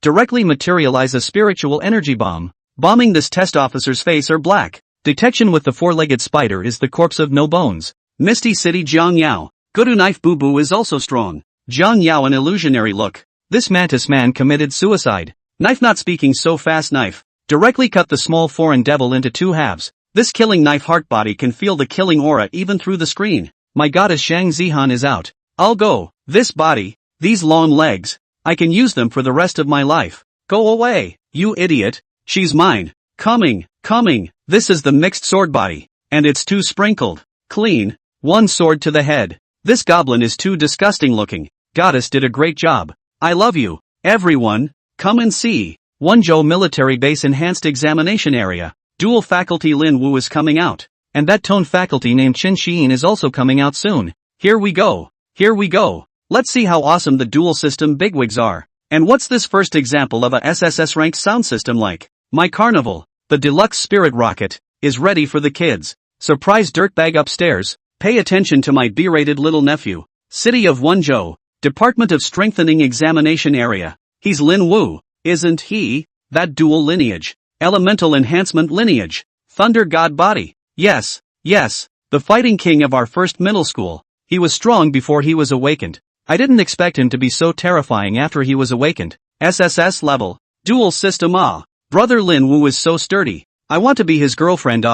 directly materialize a spiritual energy bomb. Bombing this test officer's face or black. Detection with the four-legged spider is the corpse of no bones. Misty City Jiang Yao. Gudu Knife Boo Boo is also strong. Jiang Yao an illusionary look. This mantis man committed suicide. Knife not speaking so fast knife. Directly cut the small foreign devil into two halves. This killing knife heart body can feel the killing aura even through the screen. My goddess Shang Zihan is out. I'll go. This body. These long legs. I can use them for the rest of my life. Go away, you idiot. She's mine. Coming. This is the mixed sword body. And it's too sprinkled. Clean. One sword to the head. This goblin is too disgusting looking. Goddess did a great job. I love you. Everyone, come and see. Wenzhou Military Base Enhanced Examination Area. Dual faculty Lin Wu is coming out. And that tone faculty named Qin Xiyin is also coming out soon. Here we go. Let's see how awesome the dual system bigwigs are. And what's this first example of a SSS ranked sound system like? My Carnival, the deluxe spirit rocket, is ready for the kids. Surprise dirtbag upstairs. Pay attention to my berated little nephew. City of Wenzhou, Department of Strengthening Examination Area. He's Lin Wu, isn't he? That dual lineage. Elemental enhancement lineage. Thunder god body. Yes, the fighting king of our first middle school. He was strong before he was awakened. I didn't expect him to be so terrifying after he was awakened. SSS level. Dual system Brother Lin Wu is so sturdy. I want to be his girlfriend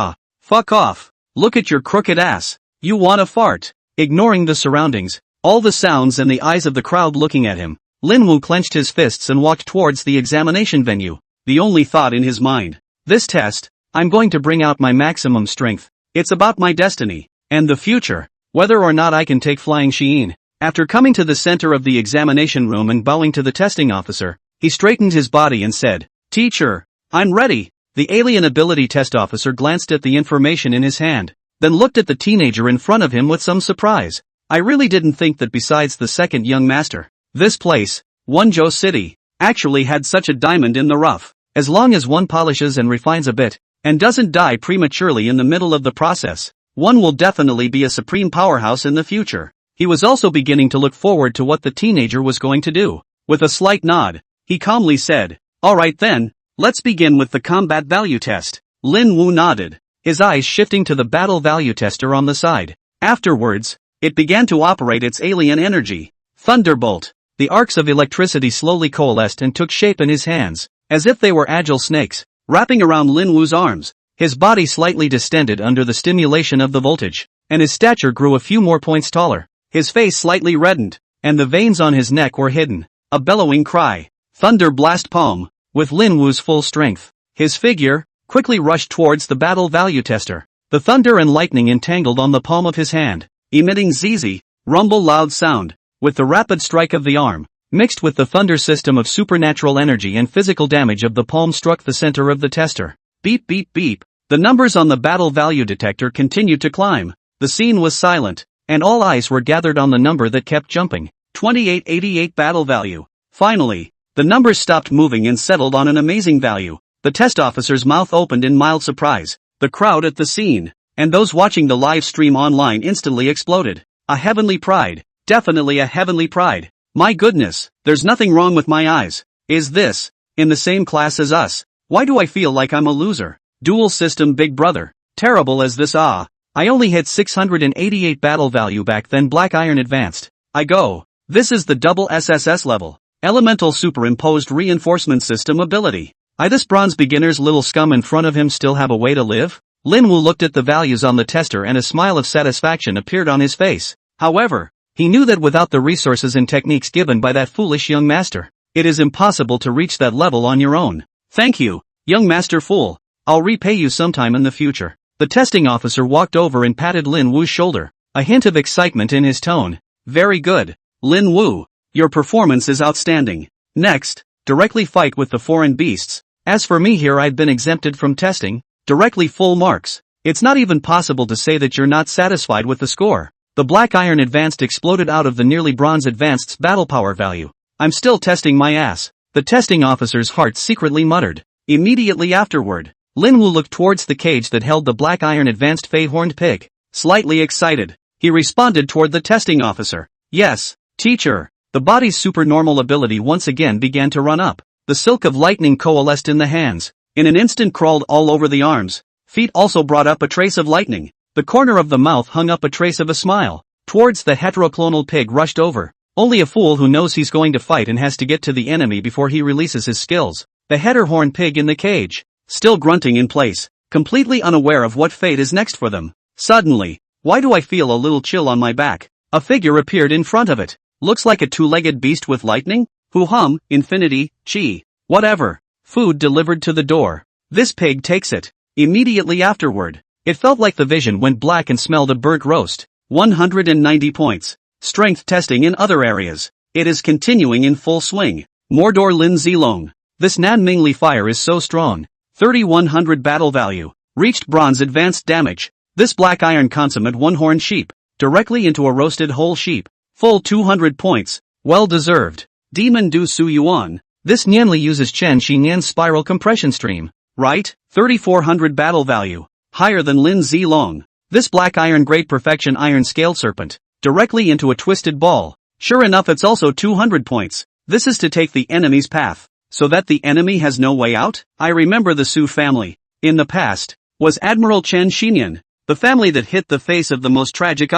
Fuck off. Look at your crooked ass. You wanna fart. Ignoring the surroundings, all the sounds and the eyes of the crowd looking at him, Lin Wu clenched his fists and walked towards the examination venue. The only thought in his mind. This test, I'm going to bring out my maximum strength. It's about my destiny. And the future. Whether or not I can take Flying Xiyin. After coming to the center of the examination room and bowing to the testing officer, he straightened his body and said, "Teacher, I'm ready." The alien ability test officer glanced at the information in his hand, then looked at the teenager in front of him with some surprise. I really didn't think that besides the second young master, this place, Wenzhou City, actually had such a diamond in the rough. As long as one polishes and refines a bit, and doesn't die prematurely in the middle of the process, one will definitely be a supreme powerhouse in the future. He was also beginning to look forward to what the teenager was going to do. With a slight nod, he calmly said, "Alright then, let's begin with the combat value test." Lin Wu nodded, his eyes shifting to the battle value tester on the side. Afterwards, it began to operate its alien energy. Thunderbolt. The arcs of electricity slowly coalesced and took shape in his hands, as if they were agile snakes, wrapping around Lin Wu's arms. His body slightly distended under the stimulation of the voltage, and his stature grew a few more points taller. His face slightly reddened, and the veins on his neck were hidden. A bellowing cry. Thunder blast palm. With Lin Wu's full strength, his figure quickly rushed towards the battle value tester. The thunder and lightning entangled on the palm of his hand, emitting ZZ, rumble loud sound. With the rapid strike of the arm, mixed with the thunder system of supernatural energy and physical damage of the palm struck the center of the tester. Beep beep beep. The numbers on the battle value detector continued to climb. The scene was silent, and all eyes were gathered on the number that kept jumping. 2888 battle value. Finally, the numbers stopped moving and settled on an amazing value. The test officer's mouth opened in mild surprise. The crowd at the scene, and those watching the live stream online instantly exploded. A heavenly pride. Definitely a heavenly pride. My goodness, there's nothing wrong with my eyes. Is this in the same class as us? Why do I feel like I'm a loser? Dual system big brother. Terrible as this I only hit 688 battle value back then. Black Iron Advanced. I go. This is the double SSS level. Elemental Superimposed Reinforcement System ability. This bronze beginner's little scum in front of him still have a way to live? Lin Wu looked at the values on the tester and a smile of satisfaction appeared on his face. However, he knew that without the resources and techniques given by that foolish young master, it is impossible to reach that level on your own. Thank you, young master fool. I'll repay you sometime in the future. The testing officer walked over and patted Lin Wu's shoulder, a hint of excitement in his tone. Very good. Lin Wu. Your performance is outstanding. Next, directly fight with the foreign beasts. As for me here, I've been exempted from testing. Directly full marks. It's not even possible to say that you're not satisfied with the score. The black iron advanced exploded out of the nearly bronze advanced's battle power value. I'm still testing my ass. The testing officer's heart secretly muttered. Immediately afterward, Lin Wu looked towards the cage that held the black iron advanced fey-horned pig. Slightly excited, he responded toward the testing officer. Yes, teacher. The body's supernormal ability once again began to run up. The silk of lightning coalesced in the hands. In an instant crawled all over the arms. Feet also brought up a trace of lightning. The corner of the mouth hung up a trace of a smile. Towards the heteroclonal pig rushed over. Only a fool who knows he's going to fight and has to get to the enemy before he releases his skills. The header-horn pig in the cage, still grunting in place, completely unaware of what fate is next for them. Suddenly, why do I feel a little chill on my back? A figure appeared in front of it. Looks like a two-legged beast with lightning? Hoo-hum, infinity, chi. Whatever. Food delivered to the door. This pig takes it. Immediately afterward, it felt like the vision went black and smelled a burnt roast. 190 points. Strength testing in other areas. It is continuing in full swing. Mordor Lin Zilong. This Nanmingli fire is so strong. 3100 battle value. Reached bronze advanced damage. This black iron consummate one-horned sheep. Directly into a roasted whole sheep. Full 200 points. Well deserved. Demon Du Su Yuan. This Nianli uses Chen Shi Nian's spiral compression stream. Right? 3400 battle value. Higher than Lin Zilong. This black iron great perfection iron scaled serpent. Directly into a twisted ball. Sure enough, it's also 200 points. This is to take the enemy's path. So that the enemy has no way out? I remember the Su family. In the past, was Admiral Chen Xinian. The family that hit the face of the most tragic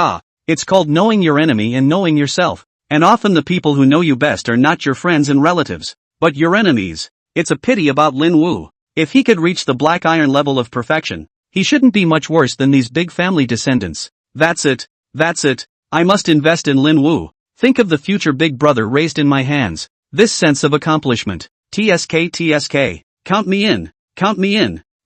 It's called knowing your enemy and knowing yourself. And often the people who know you best are not your friends and relatives, but your enemies. It's a pity about Lin Wu. If he could reach the black iron level of perfection, he shouldn't be much worse than these big family descendants. That's it. I must invest in Lin Wu. Think of the future big brother raised in my hands. This sense of accomplishment. TSK. Count me in.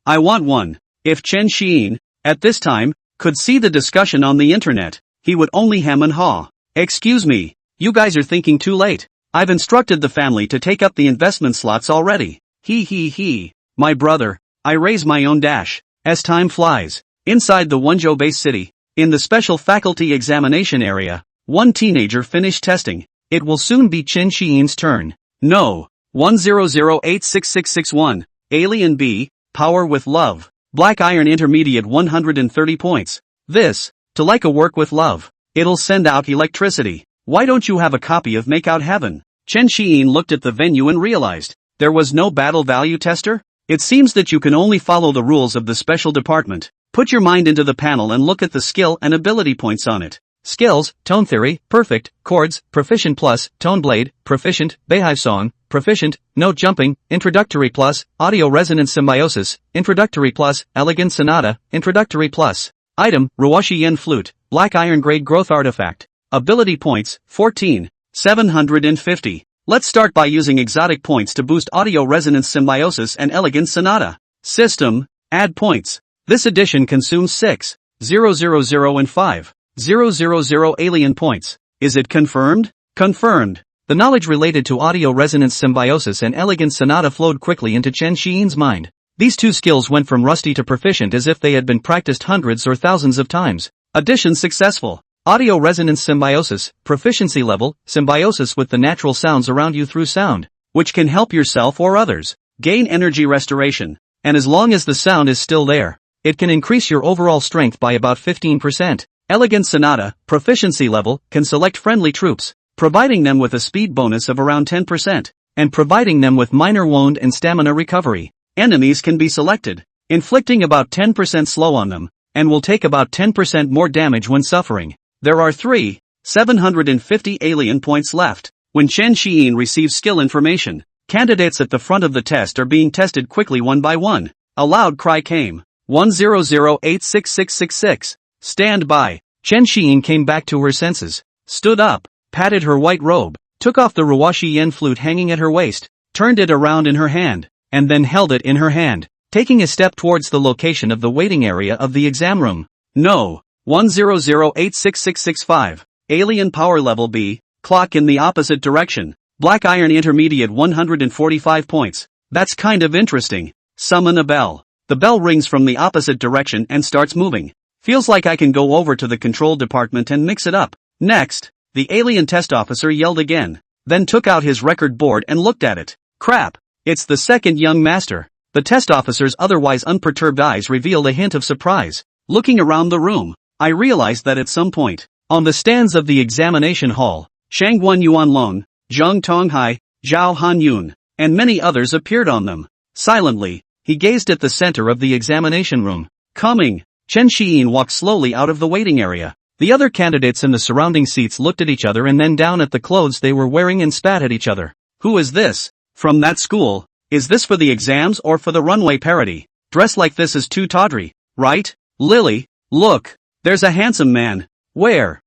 I want one. If Chen Xiyin, at this time, could see the discussion on the internet, he would only hem and haw. Excuse me, you guys are thinking too late. I've instructed the family to take up the investment slots already. He. My brother, I raise my own dash. As time flies, inside the Wenzhou base city, in the special faculty examination area, one teenager finished testing. It will soon be Chen Xiyin's turn. No. 100866661. Alien B, Power with Love. Black Iron Intermediate 130 points. This, to like a work with love. It'll send out electricity. Why don't you have a copy of Make Out Heaven? Chen Xiyin looked at the venue and realized, there was no battle value tester? It seems that you can only follow the rules of the special department. Put your mind into the panel and look at the skill and ability points on it. Skills, Tone Theory, Perfect, Chords, Proficient Plus, Tone Blade, Proficient, Beehive Song, Proficient, Note Jumping, Introductory Plus, Audio Resonance Symbiosis, Introductory Plus, Elegant Sonata, Introductory Plus. Item, Ruoshi Yen Flute, Black Iron Grade Growth Artifact. Ability points, 14. 750. Let's start by using exotic points to boost Audio Resonance Symbiosis and Elegant Sonata. System, add points. This edition consumes 6,000 and 5,000 alien points. Is it confirmed? Confirmed. The knowledge related to Audio Resonance Symbiosis and Elegant Sonata flowed quickly into Chen Xiyin's mind. These two skills went from rusty to proficient as if they had been practiced hundreds or thousands of times. Addition successful. Audio Resonance Symbiosis, proficiency level, symbiosis with the natural sounds around you through sound, which can help yourself or others. Gain energy restoration. And as long as the sound is still there, it can increase your overall strength by about 15%. Elegant Sonata, proficiency level, can select friendly troops, providing them with a speed bonus of around 10%, and providing them with minor wound and stamina recovery. Enemies can be selected, inflicting about 10% slow on them, and will take about 10% more damage when suffering. There are 3,750 alien points left. When Chen Xiyin receives skill information, candidates at the front of the test are being tested quickly one by one. A loud cry came. 100866666. Stand by. Chen Xiyin came back to her senses, stood up, patted her white robe, took off the Ruoshi Yen flute hanging at her waist, turned it around in her hand, and then held it in her hand, taking a step towards the location of the waiting area of the exam room. No. 100866665. Alien power level B, clock in the opposite direction. Black iron intermediate 145 points. That's kind of interesting. Summon a bell. The bell rings from the opposite direction and starts moving. Feels like I can go over to the control department and mix it up. Next, the alien test officer yelled again, then took out his record board and looked at it. Crap! It's the second young master. The test officer's otherwise unperturbed eyes revealed a hint of surprise. Looking around the room, I realized that at some point, on the stands of the examination hall, Shangguan Yuanlong, Zheng Tonghai, Zhao Hanyun, and many others appeared on them. Silently, he gazed at the center of the examination room. Coming, Chen Xiyin walked slowly out of the waiting area. The other candidates in the surrounding seats looked at each other and then down at the clothes they were wearing and spat at each other. Who is this? From that school? Is this for the exams or for the runway parody? Dressed like this is too tawdry, right? Lily, look, there's a handsome man. Where?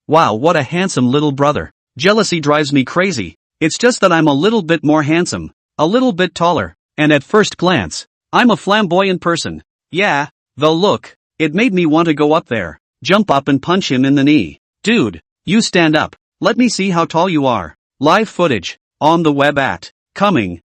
Wow, what a handsome little brother. Jealousy drives me crazy. It's just that I'm a little bit more handsome, a little bit taller, and at first glance, I'm a flamboyant person. Yeah, the look, it made me want to go up there, jump up and punch him in the knee. Dude, you stand up, let me see how tall you are. Live footage, on the web at, coming,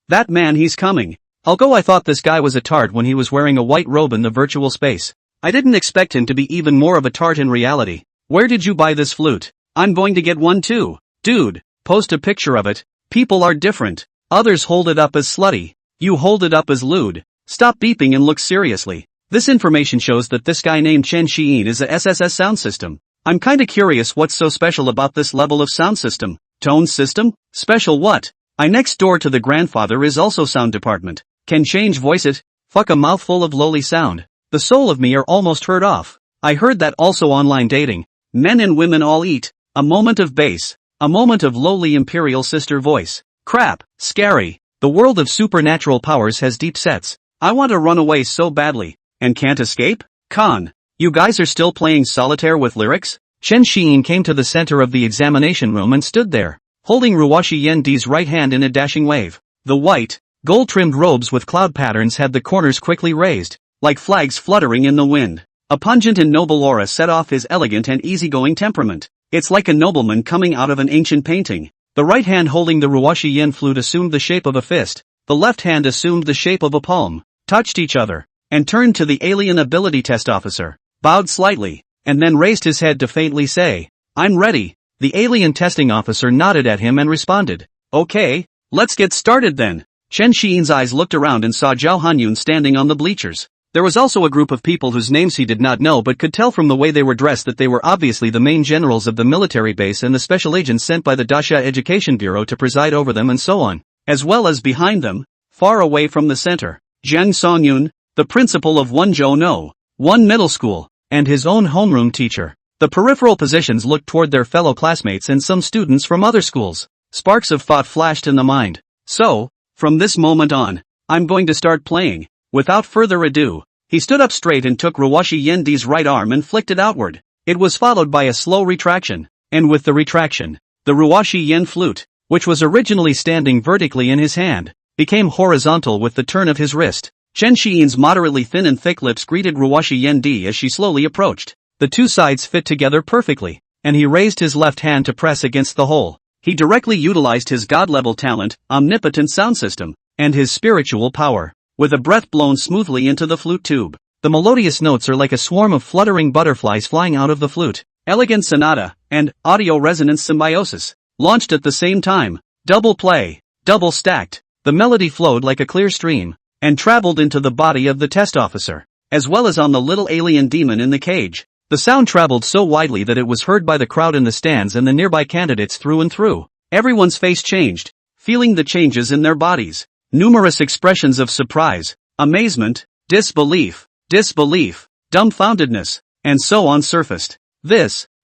that man he's coming. Although I thought this guy was a tart when he was wearing a white robe in the virtual space, I didn't expect him to be even more of a tart in reality. Where did you buy this flute? I'm going to get one too. Dude, post a picture of it. People are different. Others hold it up as slutty. You hold it up as lewd. Stop beeping and look seriously. This information shows that this guy named Chen Xiyin is a SSS sound system. I'm kinda curious what's so special about this level of sound system. Tone system? Special what? I next door to the grandfather is also sound department. Can change voice it? Fuck a mouthful of lowly sound. The soul of me are almost heard off. I heard that also online dating. Men and women all eat. A moment of bass. A moment of lowly imperial sister voice. Crap, scary. The world of supernatural powers has deep sets. I want to run away so badly. And can't escape? Con. You guys are still playing solitaire with lyrics? Chen Xiyin came to the center of the examination room and stood there, holding Ruoshi Yendi's right hand in a dashing wave. The white, gold-trimmed robes with cloud patterns had the corners quickly raised, like flags fluttering in the wind. A pungent and noble aura set off his elegant and easygoing temperament. It's like a nobleman coming out of an ancient painting. The right hand holding the Ruoshi Yen flute assumed the shape of a fist, the left hand assumed the shape of a palm, touched each other, and turned to the alien ability test officer, bowed slightly, and then raised his head to faintly say, "I'm ready." The alien testing officer nodded at him and responded, "Okay, let's get started then." Chen Xiyin's eyes looked around and saw Zhao Hanyun standing on the bleachers. There was also a group of people whose names he did not know but could tell from the way they were dressed that they were obviously the main generals of the military base and the special agents sent by the Dasha Education Bureau to preside over them and so on. As well as behind them, far away from the center, Zheng Songyun, the principal of Wenzhou No. 1 middle school, and his own homeroom teacher. The peripheral positions looked toward their fellow classmates and some students from other schools. Sparks of thought flashed in the mind. So, from this moment on, I'm going to start playing. Without further ado, he stood up straight and took Ruoshi Yendi's right arm and flicked it outward. It was followed by a slow retraction, and with the retraction, the Ruoshi Yen flute, which was originally standing vertically in his hand, became horizontal with the turn of his wrist. Chen Xiyin's moderately thin and thick lips greeted Ruoshi Yendi as she slowly approached. The two sides fit together perfectly, and he raised his left hand to press against the hole. He directly utilized his god-level talent, omnipotent sound system, and his spiritual power. With a breath blown smoothly into the flute tube, the melodious notes are like a swarm of fluttering butterflies flying out of the flute. Elegant sonata, and audio resonance symbiosis, launched at the same time. Double play, double stacked. The melody flowed like a clear stream, and traveled into the body of the test officer, as well as on the little alien demon in the cage. The sound traveled so widely that it was heard by the crowd in the stands and the nearby candidates through and through. Everyone's face changed, feeling the changes in their bodies. Numerous expressions of surprise, amazement, disbelief, dumbfoundedness, and so on surfaced.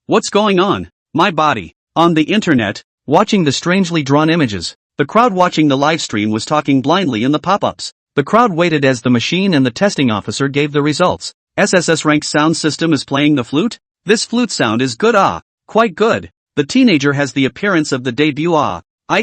What's going on? My body. On the internet, watching the strangely drawn images. The crowd watching the live stream was talking blindly in the pop-ups. The crowd waited as the machine and the testing officer gave the results. SSS ranked sound system is playing the flute? This flute sound is good quite good. The teenager has the appearance of the debut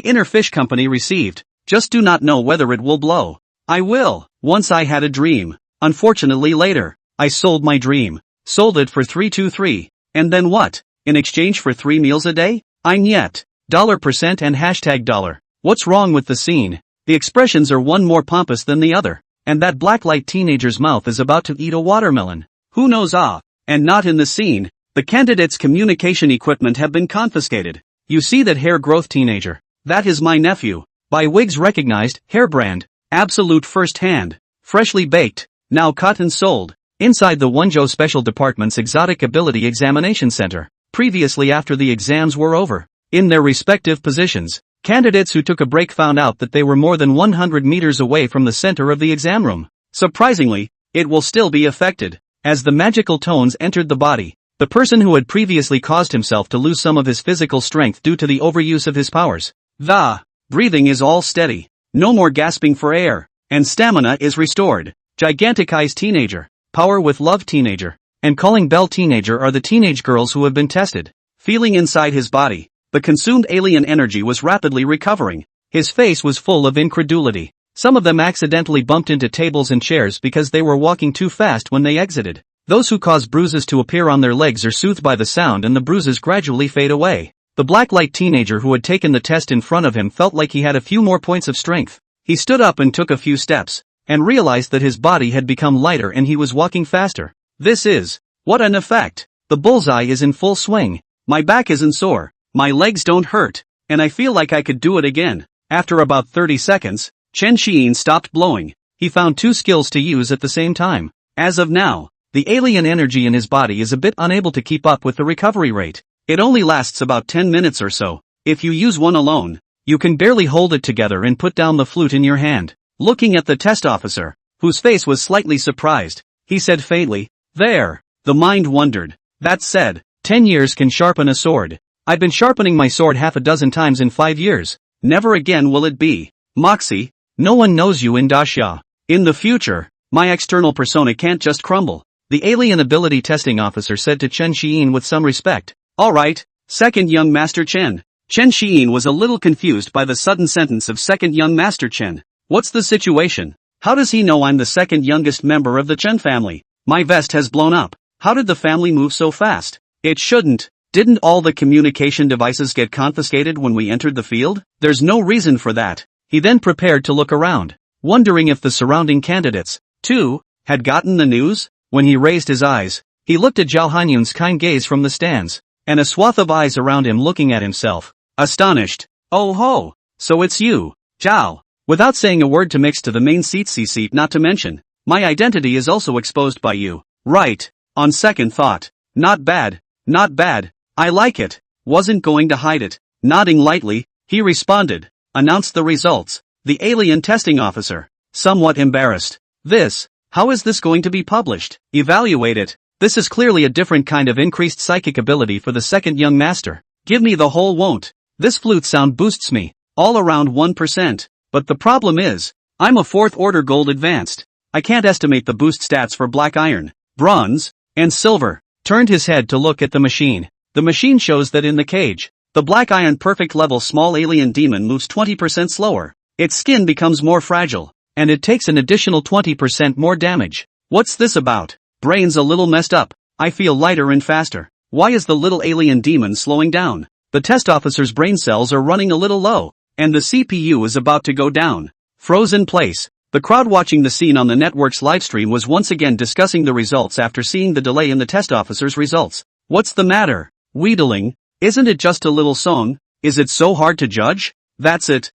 inner fish company received. Just do not know whether it will blow. I will. Once I had a dream. Unfortunately later, I sold my dream. Sold it for 323. And then what? in exchange for 3 meals a day? I'm yet. $% and $. What's wrong with the scene? The expressions are one more pompous than the other. And that blacklight teenager's mouth is about to eat a watermelon. Who knows? And not in the scene. The candidate's communication equipment have been confiscated. You see that hair growth teenager? That is my nephew. By Wigs recognized, hair brand. Absolute first hand. Freshly baked. Now cut and sold. Inside the Wonjo Special Department's Exotic Ability Examination Center. Previously after the exams were over. In their respective positions, candidates who took a break found out that they were more than 100 meters away from the center of the exam room. Surprisingly, it will still be affected. As the magical tones entered the body, the person who had previously caused himself to lose some of his physical strength due to the overuse of his powers. The breathing is all steady. No more gasping for air. And stamina is restored. Gigantic Eyes Teenager, Power with Love Teenager, and Calling Bell Teenager are the teenage girls who have been tested. Feeling inside his body, the consumed alien energy was rapidly recovering. His face was full of incredulity. Some of them accidentally bumped into tables and chairs because they were walking too fast when they exited. Those who cause bruises to appear on their legs are soothed by the sound and the bruises gradually fade away. The blacklight teenager who had taken the test in front of him felt like he had a few more points of strength. He stood up and took a few steps, and realized that his body had become lighter and he was walking faster. This is, what an effect! The bullseye is in full swing. My back isn't sore, my legs don't hurt, and I feel like I could do it again. After about 30 seconds, Chen Xiyin stopped blowing. He found 2 skills to use at the same time. As of now, the alien energy in his body is a bit unable to keep up with the recovery rate. It only lasts about 10 minutes or so. If you use one alone, you can barely hold it together and put down the flute in your hand. Looking at the test officer, whose face was slightly surprised, he said faintly, "There." The mind wondered. That said, 10 years can sharpen a sword. I've been sharpening my sword half a dozen times in 5 years. Never again will it be. Moxie, no one knows you in Daxia. In the future, my external persona can't just crumble. The alien ability testing officer said to Chen Xiyin with some respect. Alright, second young Master Chen. Chen Xiyin was a little confused by the sudden sentence of second young Master Chen. What's the situation? How does he know I'm the second youngest member of the Chen family? My vest has blown up. How did the family move so fast? It shouldn't. Didn't all the communication devices get confiscated when we entered the field? There's no reason for that. He then prepared to look around, wondering if the surrounding candidates, too, had gotten the news. When he raised his eyes, he looked at Zhao Hanyun's kind gaze from the stands, and a swath of eyes around him looking at himself. Astonished. Oh ho! So it's you, Zhao. Without saying a word to mix to the main seat, not to mention, my identity is also exposed by you. Right. On second thought. Not bad. Not bad. I like it. Wasn't going to hide it. Nodding lightly, he responded. Announced the results. The alien testing officer. Somewhat embarrassed. How is this going to be published? Evaluate it. This is clearly a different kind of increased psychic ability for the second young master. Give me the whole won't. This flute sound boosts me. All around 1%. But the problem is, I'm a 4th order gold advanced. I can't estimate the boost stats for black iron, bronze, and silver. Turned his head to look at the machine. The machine shows that in the cage, the black iron perfect level small alien demon moves 20% slower. Its skin becomes more fragile, and it takes an additional 20% more damage. What's this about? Brain's a little messed up. I feel lighter and faster. Why is the little alien demon slowing down? The test officer's brain cells are running a little low, and the CPU is about to go down. Frozen place. The crowd watching the scene on the network's livestream was once again discussing the results after seeing the delay in the test officer's results. What's the matter? Wheedling? Isn't it just a little song? Is it so hard to judge? That's it.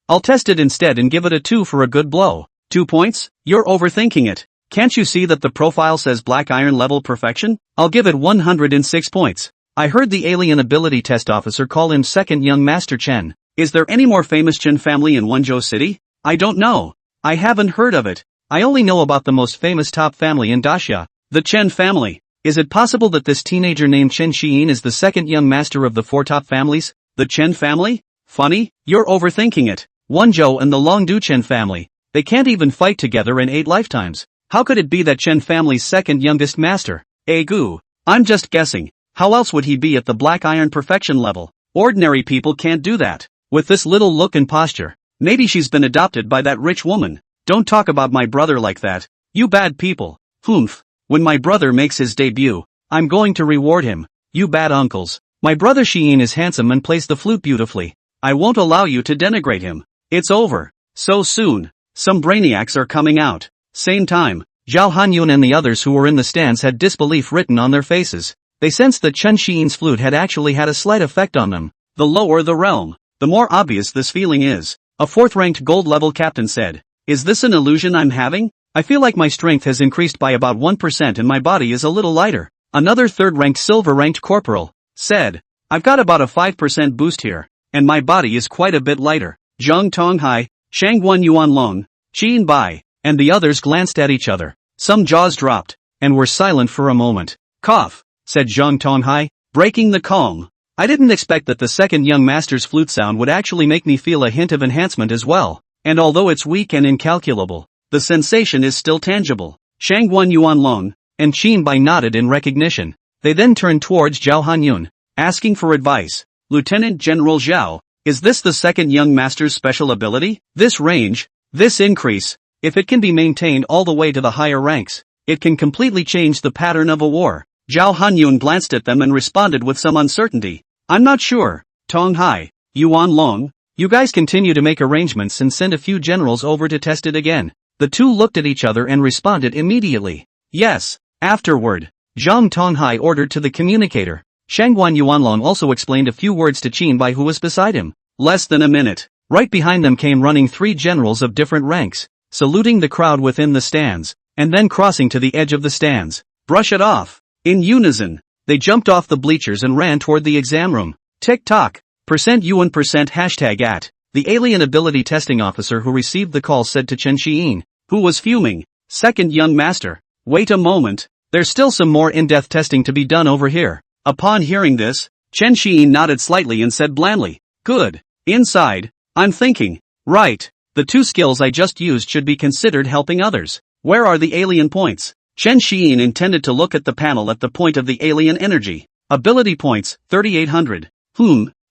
I'll test it instead and give it a 2 for a good blow. 2 points? You're overthinking it. Can't you see that the profile says black iron level perfection? I'll give it 106 points. I heard the alien ability test officer call him second young Master Chen. Is there any more famous Chen family in Wonjo City? I don't know. I haven't heard of it. I only know about the most famous top family in Daxia, the Chen family. Is it possible that this teenager named Chen Xiyin is the second young master of the 4 top families? The Chen family? Funny, you're overthinking it. Wonjo and the Longdu Chen family. They can't even fight together in 8 lifetimes. How could it be that Chen family's second youngest master? Goo. I'm just guessing. How else would he be at the black iron perfection level? Ordinary people can't do that. With this little look and posture. Maybe she's been adopted by that rich woman. Don't talk about my brother like that. You bad people. Humph. When my brother makes his debut, I'm going to reward him. you bad uncles. My brother Xiyin is handsome and plays the flute beautifully. I won't allow you to denigrate him. It's over. So soon. Some brainiacs are coming out. Same time, Zhao Hanyun and the others who were in the stands had disbelief written on their faces. They sensed that Chen Xiyin's flute had actually had a slight effect on them. The lower the realm, the more obvious this feeling is. A 4th-ranked gold-level captain said. Is this an illusion I'm having? I feel like my strength has increased by about 1% and my body is a little lighter. Another 3rd-ranked silver-ranked corporal said. I've got about a 5% boost here, and my body is quite a bit lighter. Zhang Tonghai, Shangguan Yuanlong, Qian Bai, and the others glanced at each other. Some jaws dropped, and were silent for a moment. Cough, said Zhang Tonghai, breaking the calm. I didn't expect that the second young master's flute sound would actually make me feel a hint of enhancement as well, and although it's weak and incalculable, the sensation is still tangible. Shangguan Yuanlong and Qin Bai nodded in recognition. They then turned towards Zhao Hanyun, asking for advice. Lieutenant General Zhao, is this the second young master's special ability? This range, this increase, if it can be maintained all the way to the higher ranks, it can completely change the pattern of a war. Zhao Hanyun glanced at them and responded with some uncertainty. I'm not sure. Tonghai, Yuanlong, you guys continue to make arrangements and send a few generals over to test it again. The two looked at each other and responded immediately. Yes. Afterward, Zhang Tonghai ordered to the communicator. Shangguan Yuanlong also explained a few words to Qin Bai who was beside him. Less than a minute. Right behind them came running 3 generals of different ranks, saluting the crowd within the stands, and then crossing to the edge of the stands. Brush it off. In unison, they jumped off the bleachers and ran toward the exam room. Tick-tock. %Yuan #at. The alien ability testing officer who received the call said to Chen Xiyin, who was fuming. Second young master. Wait a moment. There's still some more in-depth testing to be done over here. Upon hearing this, Chen Xiyin nodded slightly and said blandly, good. Inside, I'm thinking. Right. The 2 skills I just used should be considered helping others. Where are the alien points? Chen Xiyin intended to look at the panel at the point of the alien energy. Ability points, 3800.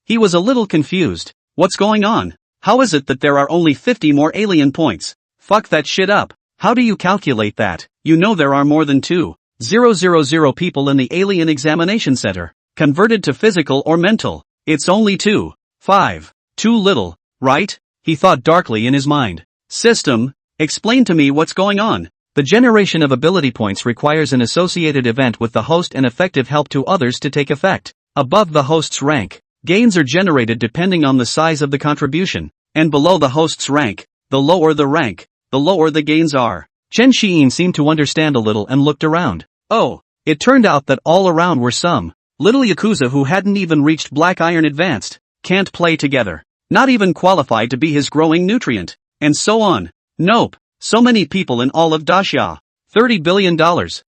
He was a little confused. What's going on? How is it that there are only 50 more alien points? Fuck that shit up. How do you calculate that? You know there are more than 2,000 people in the alien examination center. Converted to physical or mental, it's only 2,5. Too little, right? He thought darkly in his mind. System, explain to me what's going on. The generation of ability points requires an associated event with the host and effective help to others to take effect. Above the host's rank, gains are generated depending on the size of the contribution, and below the host's rank, the lower the rank, the lower the gains are. Chen Xiyin seemed to understand a little and looked around. Oh, it turned out that all around were some little yakuza who hadn't even reached Black Iron Advanced, can't play together, not even qualified to be his growing nutrient, and so on. Nope. So many people in all of Daxia. $30 billion.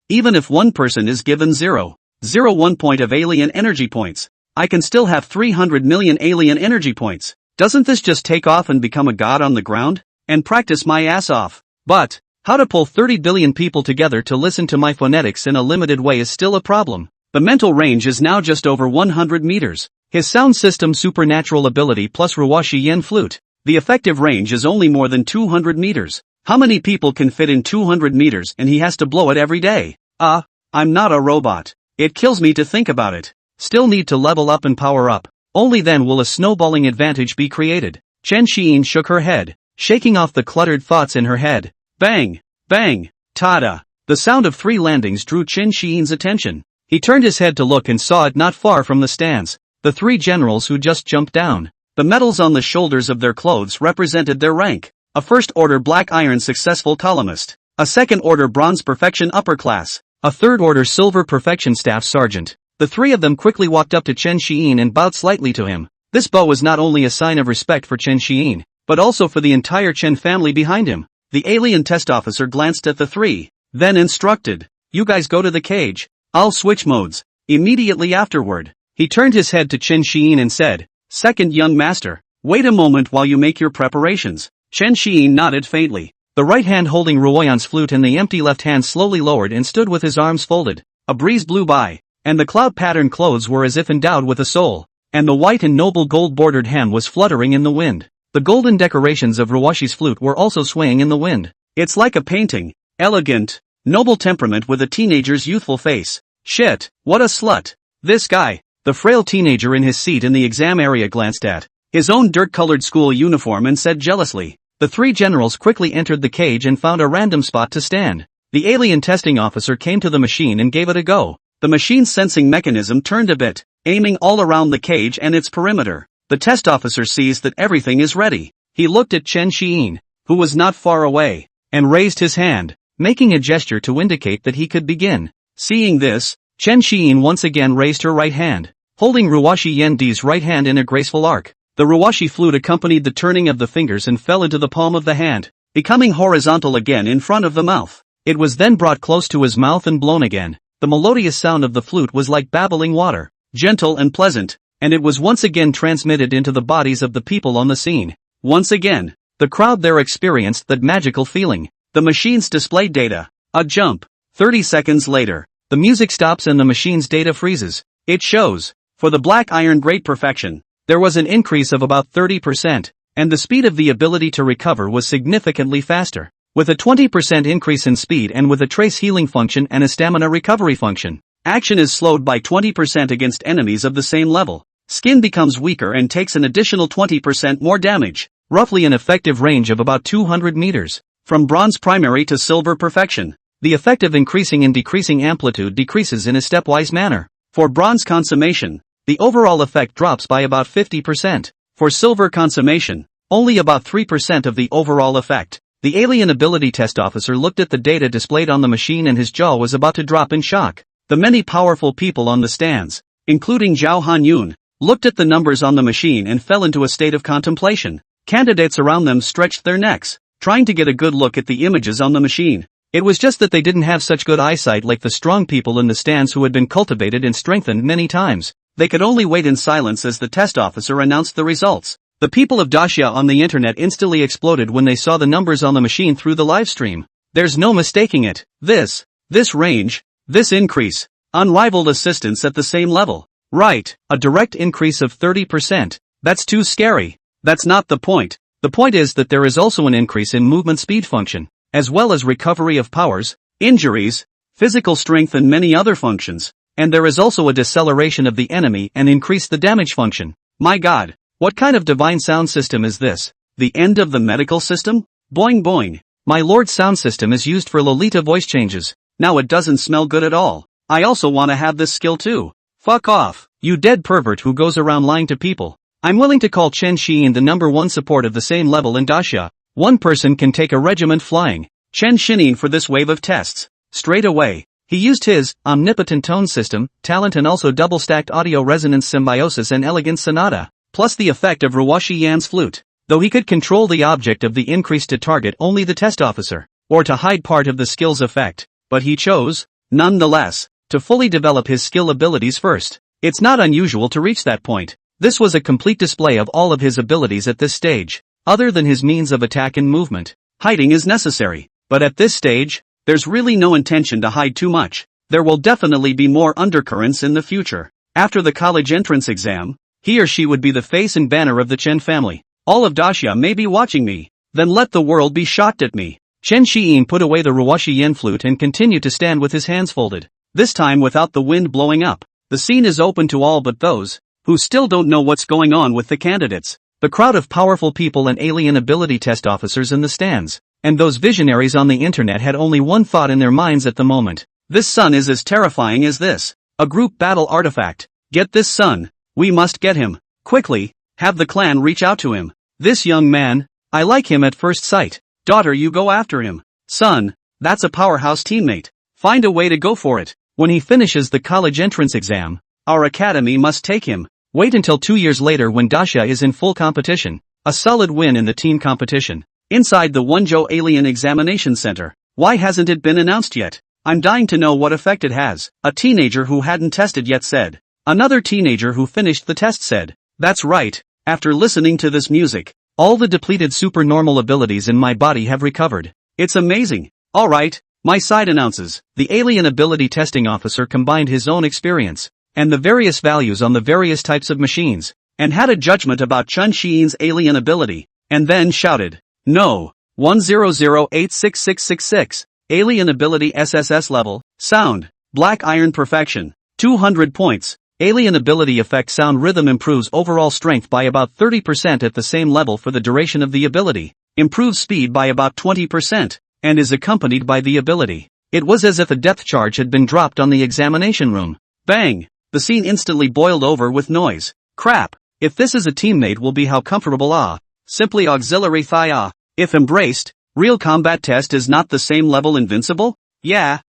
Even if one person is given 0.01 point of alien energy points, I can still have 300 million alien energy points. Doesn't this just take off and become a god on the ground? And practice my ass off. But, how to pull 30 billion people together to listen to my phonetics in a limited way is still a problem. The mental range is now just over 100 meters. His sound system supernatural ability plus Ruwashi Yen flute. The effective range is only more than 200 meters. How many people can fit in 200 meters and he has to blow it every day? I'm not a robot. It kills me to think about it. Still need to level up and power up. Only then will a snowballing advantage be created. Chen Xiyin shook her head, shaking off the cluttered thoughts in her head. Bang! Bang! Tada! The sound of 3 landings drew Chen Xiyin's attention. He turned his head to look and saw it not far from the stands. The 3 generals who just jumped down. The medals on the shoulders of their clothes represented their rank. A first-order Black Iron Successful Columnist, a second-order Bronze Perfection Upper Class, a third-order Silver Perfection Staff Sergeant. The 3 of them quickly walked up to Chen Xiyin and bowed slightly to him. This bow was not only a sign of respect for Chen Xiyin, but also for the entire Chen family behind him. The alien test officer glanced at the 3, then instructed, you guys go to the cage, I'll switch modes. Immediately afterward, he turned his head to Chen Xiyin and said, second young master, wait a moment while you make your preparations. Chen Xiyin nodded faintly. The right hand holding Ruoyan's flute and the empty left hand slowly lowered and stood with his arms folded. A breeze blew by, and the cloud-patterned clothes were as if endowed with a soul, and the white and noble gold-bordered hem was fluttering in the wind. The golden decorations of Ruwashi's flute were also swaying in the wind. It's like a painting. Elegant, noble temperament with a teenager's youthful face. Shit, what a slut. This guy, the frail teenager in his seat in the exam area, glanced at his own dirt-colored school uniform and said jealously. The three generals quickly entered the cage and found a random spot to stand. The alien testing officer came to the machine and gave it a go. The machine's sensing mechanism turned a bit, aiming all around the cage and its perimeter. The test officer sees that everything is ready. He looked at Chen Xiyin, who was not far away, and raised his hand, making a gesture to indicate that he could begin. Seeing this, Chen Xiyin once again raised her right hand, holding Ruwashi Yendi's right hand in a graceful arc. The Ruwashi flute accompanied the turning of the fingers and fell into the palm of the hand, becoming horizontal again in front of the mouth. It was then brought close to his mouth and blown again. The melodious sound of the flute was like babbling water, gentle and pleasant, and it was once again transmitted into the bodies of the people on the scene. Once again, the crowd there experienced that magical feeling. The machine's displayed data. A jump. 30 seconds later, the music stops and the machine's data freezes. It shows, for the black iron great perfection, there was an increase of about 30%, and the speed of the ability to recover was significantly faster, with a 20% increase in speed and with a trace healing function and a stamina recovery function. Action is slowed by 20% against enemies of the same level. Skin becomes weaker and takes an additional 20% more damage, roughly an effective range of about 200 meters. From bronze primary to silver perfection, the effect of increasing and decreasing amplitude decreases in a stepwise manner. For bronze consummation, the overall effect drops by about 50%. For silver consummation, only about 3% of the overall effect. The alien ability test officer looked at the data displayed on the machine and his jaw was about to drop in shock. The many powerful people on the stands, including Zhao Hanyun, looked at the numbers on the machine and fell into a state of contemplation. Candidates around them stretched their necks, trying to get a good look at the images on the machine. It was just that they didn't have such good eyesight like the strong people in the stands who had been cultivated and strengthened many times. They could only wait in silence as the test officer announced the results. The people of Dacia on the internet instantly exploded when they saw the numbers on the machine through the live stream. There's no mistaking it. This range, this increase, unrivaled assistance at the same level. Right, a direct increase of 30%. That's too scary. That's not the point. The point is that there is also an increase in movement speed function, as well as recovery of powers, injuries, physical strength and many other functions. And there is also a deceleration of the enemy and increase the damage function. My god, what kind of divine sound system is this? The end of the medical system? Boing boing. My lord's sound system is used for Lolita voice changes. Now it doesn't smell good at all. I also want to have this skill too. Fuck off, you dead pervert who goes around lying to people. I'm willing to call Chen Xiyin the #1 support of the same level in Dacia. One person can take a regiment flying. Chen Xiyin for this wave of tests. Straight away, he used his omnipotent tone system, talent and also double-stacked audio resonance symbiosis and elegant sonata, plus the effect of Ruwashi Yan's flute. Though he could control the object of the increase to target only the test officer, or to hide part of the skill's effect, but he chose, nonetheless, to fully develop his skill abilities first. It's not unusual to reach that point. This was a complete display of all of his abilities at this stage. Other than his means of attack and movement, hiding is necessary. But at this stage, there's really no intention to hide too much. There will definitely be more undercurrents in the future. After the college entrance exam, he or she would be the face and banner of the Chen family. All of Dacia may be watching me. Then let the world be shocked at me. Chen Xiyin put away the Ruwashi Yen flute and continued to stand with his hands folded. This time without the wind blowing up. The scene is open to all but those who still don't know what's going on with the candidates. The crowd of powerful people and alien ability test officers in the stands, and those visionaries on the internet had only one thought in their minds at the moment. This son is as terrifying as this. A group battle artifact. Get this son. We must get him. Quickly, have the clan reach out to him. This young man, I like him at first sight. Daughter, you go after him. Son, that's a powerhouse teammate. Find a way to go for it. When he finishes the college entrance exam, our academy must take him. Wait until 2 years later when Dacia is in full competition. A solid win in the team competition. Inside the Wenzhou Alien Examination Center. Why hasn't it been announced yet? I'm dying to know what effect it has. A teenager who hadn't tested yet said. Another teenager who finished the test said. That's right, after listening to this music, all the depleted supernormal abilities in my body have recovered. It's amazing. Alright, my side announces. The alien ability testing officer combined his own experience and the various values on the various types of machines, and had a judgment about Chen Xiyin's alien ability, and then shouted, No, 100866666, alien ability SSS level, sound, black iron perfection, 200 points, Alien ability effect sound rhythm improves overall strength by about 30% at the same level for the duration of the ability, improves speed by about 20%, and is accompanied by the ability. It was as if a depth charge had been dropped on the examination room. Bang! The scene instantly boiled over with noise. Crap! If this is a teammate will be how comfortable simply auxiliary thigh If embraced, real combat test is not the same level invincible? Yeah.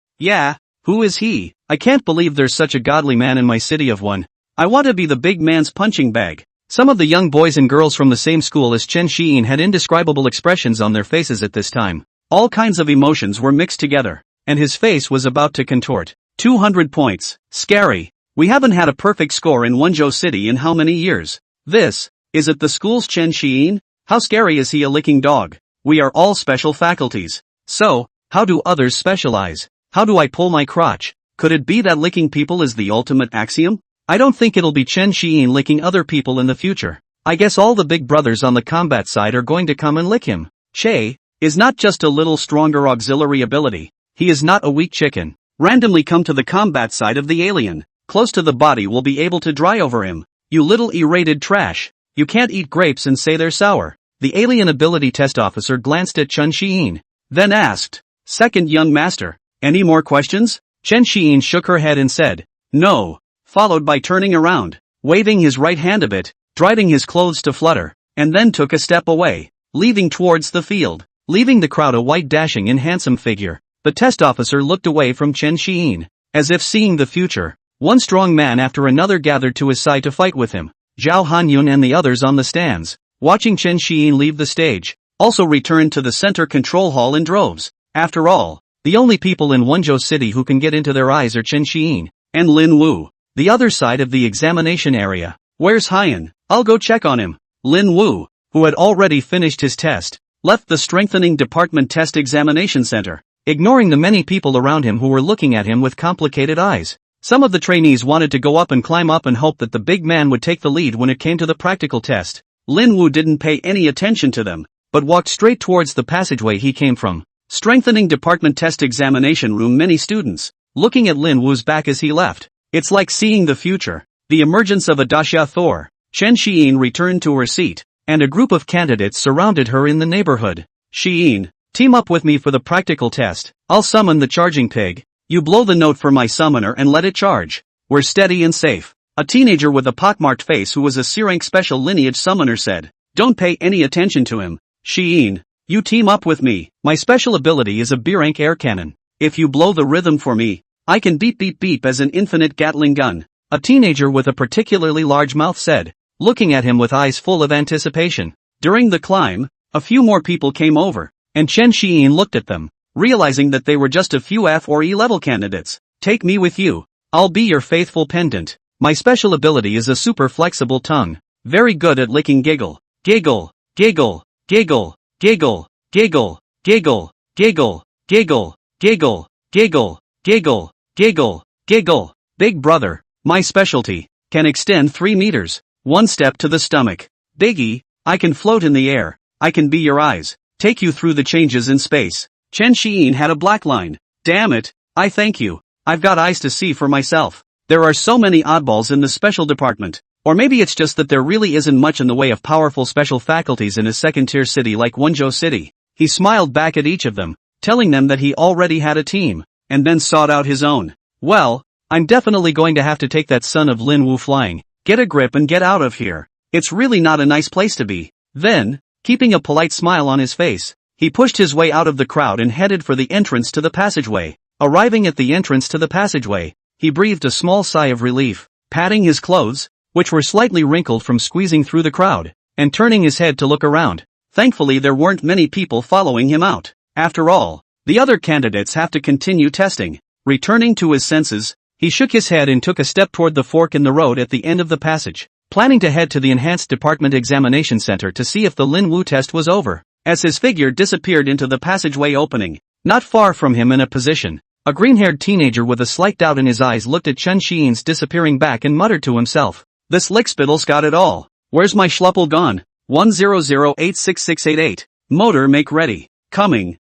Who is he? I can't believe there's such a godly man in my city of one. I want to be the big man's punching bag. Some of the young boys and girls from the same school as Chen Xiyin had indescribable expressions on their faces at this time. All kinds of emotions were mixed together, and his face was about to contort. 200 points. Scary. We haven't had a perfect score in Wenzhou City in how many years? Is it the school's Chen Xiyin? How scary is he, a licking dog? We are all special faculties. So, how do others specialize? How do I pull my crotch? Could it be that licking people is the ultimate axiom? I don't think it'll be Chen Xiyin licking other people in the future. I guess all the big brothers on the combat side are going to come and lick him. Che is not just a little stronger auxiliary ability. He is not a weak chicken. Randomly come to the combat side of the alien. Close to the body will be able to dry over him. You little E-rated trash. You can't eat grapes and say they're sour. The alien ability test officer glanced at Chen Xiyin, then asked, "Second young master, any more questions?" Chen Xiyin shook her head and said, "No," followed by turning around, waving his right hand a bit, driving his clothes to flutter, and then took a step away, leaving towards the field, leaving the crowd a white dashing and handsome figure. The test officer looked away from Chen Xiyin, as if seeing the future. One strong man after another gathered to his side to fight with him. Zhao Hanyun and the others on the stands, watching Chen Xiyin leave the stage, also returned to the center control hall in droves. After all, the only people in Wenzhou City who can get into their eyes are Chen Xiyin and Lin Wu. The other side of the examination area. Where's Hyan? I'll go check on him. Lin Wu, who had already finished his test, left the strengthening department test examination center, ignoring the many people around him who were looking at him with complicated eyes. Some of the trainees wanted to go up and climb up and hope that the big man would take the lead when it came to the practical test. Lin Wu didn't pay any attention to them, but walked straight towards the passageway he came from. Strengthening department test examination room. Many students, looking at Lin Wu's back as he left. It's like seeing the future. The emergence of a Daxia Thor. Chen Xiyin returned to her seat, and a group of candidates surrounded her in the neighborhood. Xiyin, team up with me for the practical test. I'll summon the charging pig. You blow the note for my summoner and let it charge. We're steady and safe. A teenager with a pockmarked face who was a C-rank special lineage summoner said. Don't pay any attention to him. Xiyin, you team up with me. My special ability is a B-rank air cannon. If you blow the rhythm for me, I can beep beep beep as an infinite Gatling gun. A teenager with a particularly large mouth said, looking at him with eyes full of anticipation. During the climb, a few more people came over, and Chen Xiyin looked at them, realizing that they were just a few F or E level candidates. Take me with you. I'll be your faithful pendant. My special ability is a super flexible tongue. Very good at licking. Giggle. Giggle. Giggle. Giggle. Giggle. Giggle. Giggle. Giggle. Giggle. Giggle. Giggle. Giggle. Giggle. Giggle. Big brother, my specialty, can extend 3 meters. 1 step to the stomach. Biggie, I can float in the air. I can be your eyes. Take you through the changes in space. Chen Xiyin had a black line. Damn it, I thank you. I've got eyes to see for myself. There are so many oddballs in the special department. Or maybe it's just that there really isn't much in the way of powerful special faculties in a second-tier city like Wenzhou City. He smiled back at each of them, telling them that he already had a team, and then sought out his own. Well, I'm definitely going to have to take that son of Lin Wu flying. Get a grip and get out of here. It's really not a nice place to be. Then, keeping a polite smile on his face, he pushed his way out of the crowd and headed for the entrance to the passageway. Arriving at the entrance to the passageway, he breathed a small sigh of relief, patting his clothes, which were slightly wrinkled from squeezing through the crowd, and turning his head to look around. Thankfully there weren't many people following him out. After all, the other candidates have to continue testing. Returning to his senses, he shook his head and took a step toward the fork in the road at the end of the passage, planning to head to the Enhanced Department Examination Center to see if the Lin Wu test was over. As his figure disappeared into the passageway opening, not far from him in a position, a green-haired teenager with a slight doubt in his eyes looked at Chen Xiyin's disappearing back and muttered to himself, "This lickspittle's got it all. Where's my schluppel gone? 100866688. Motor make ready. Coming.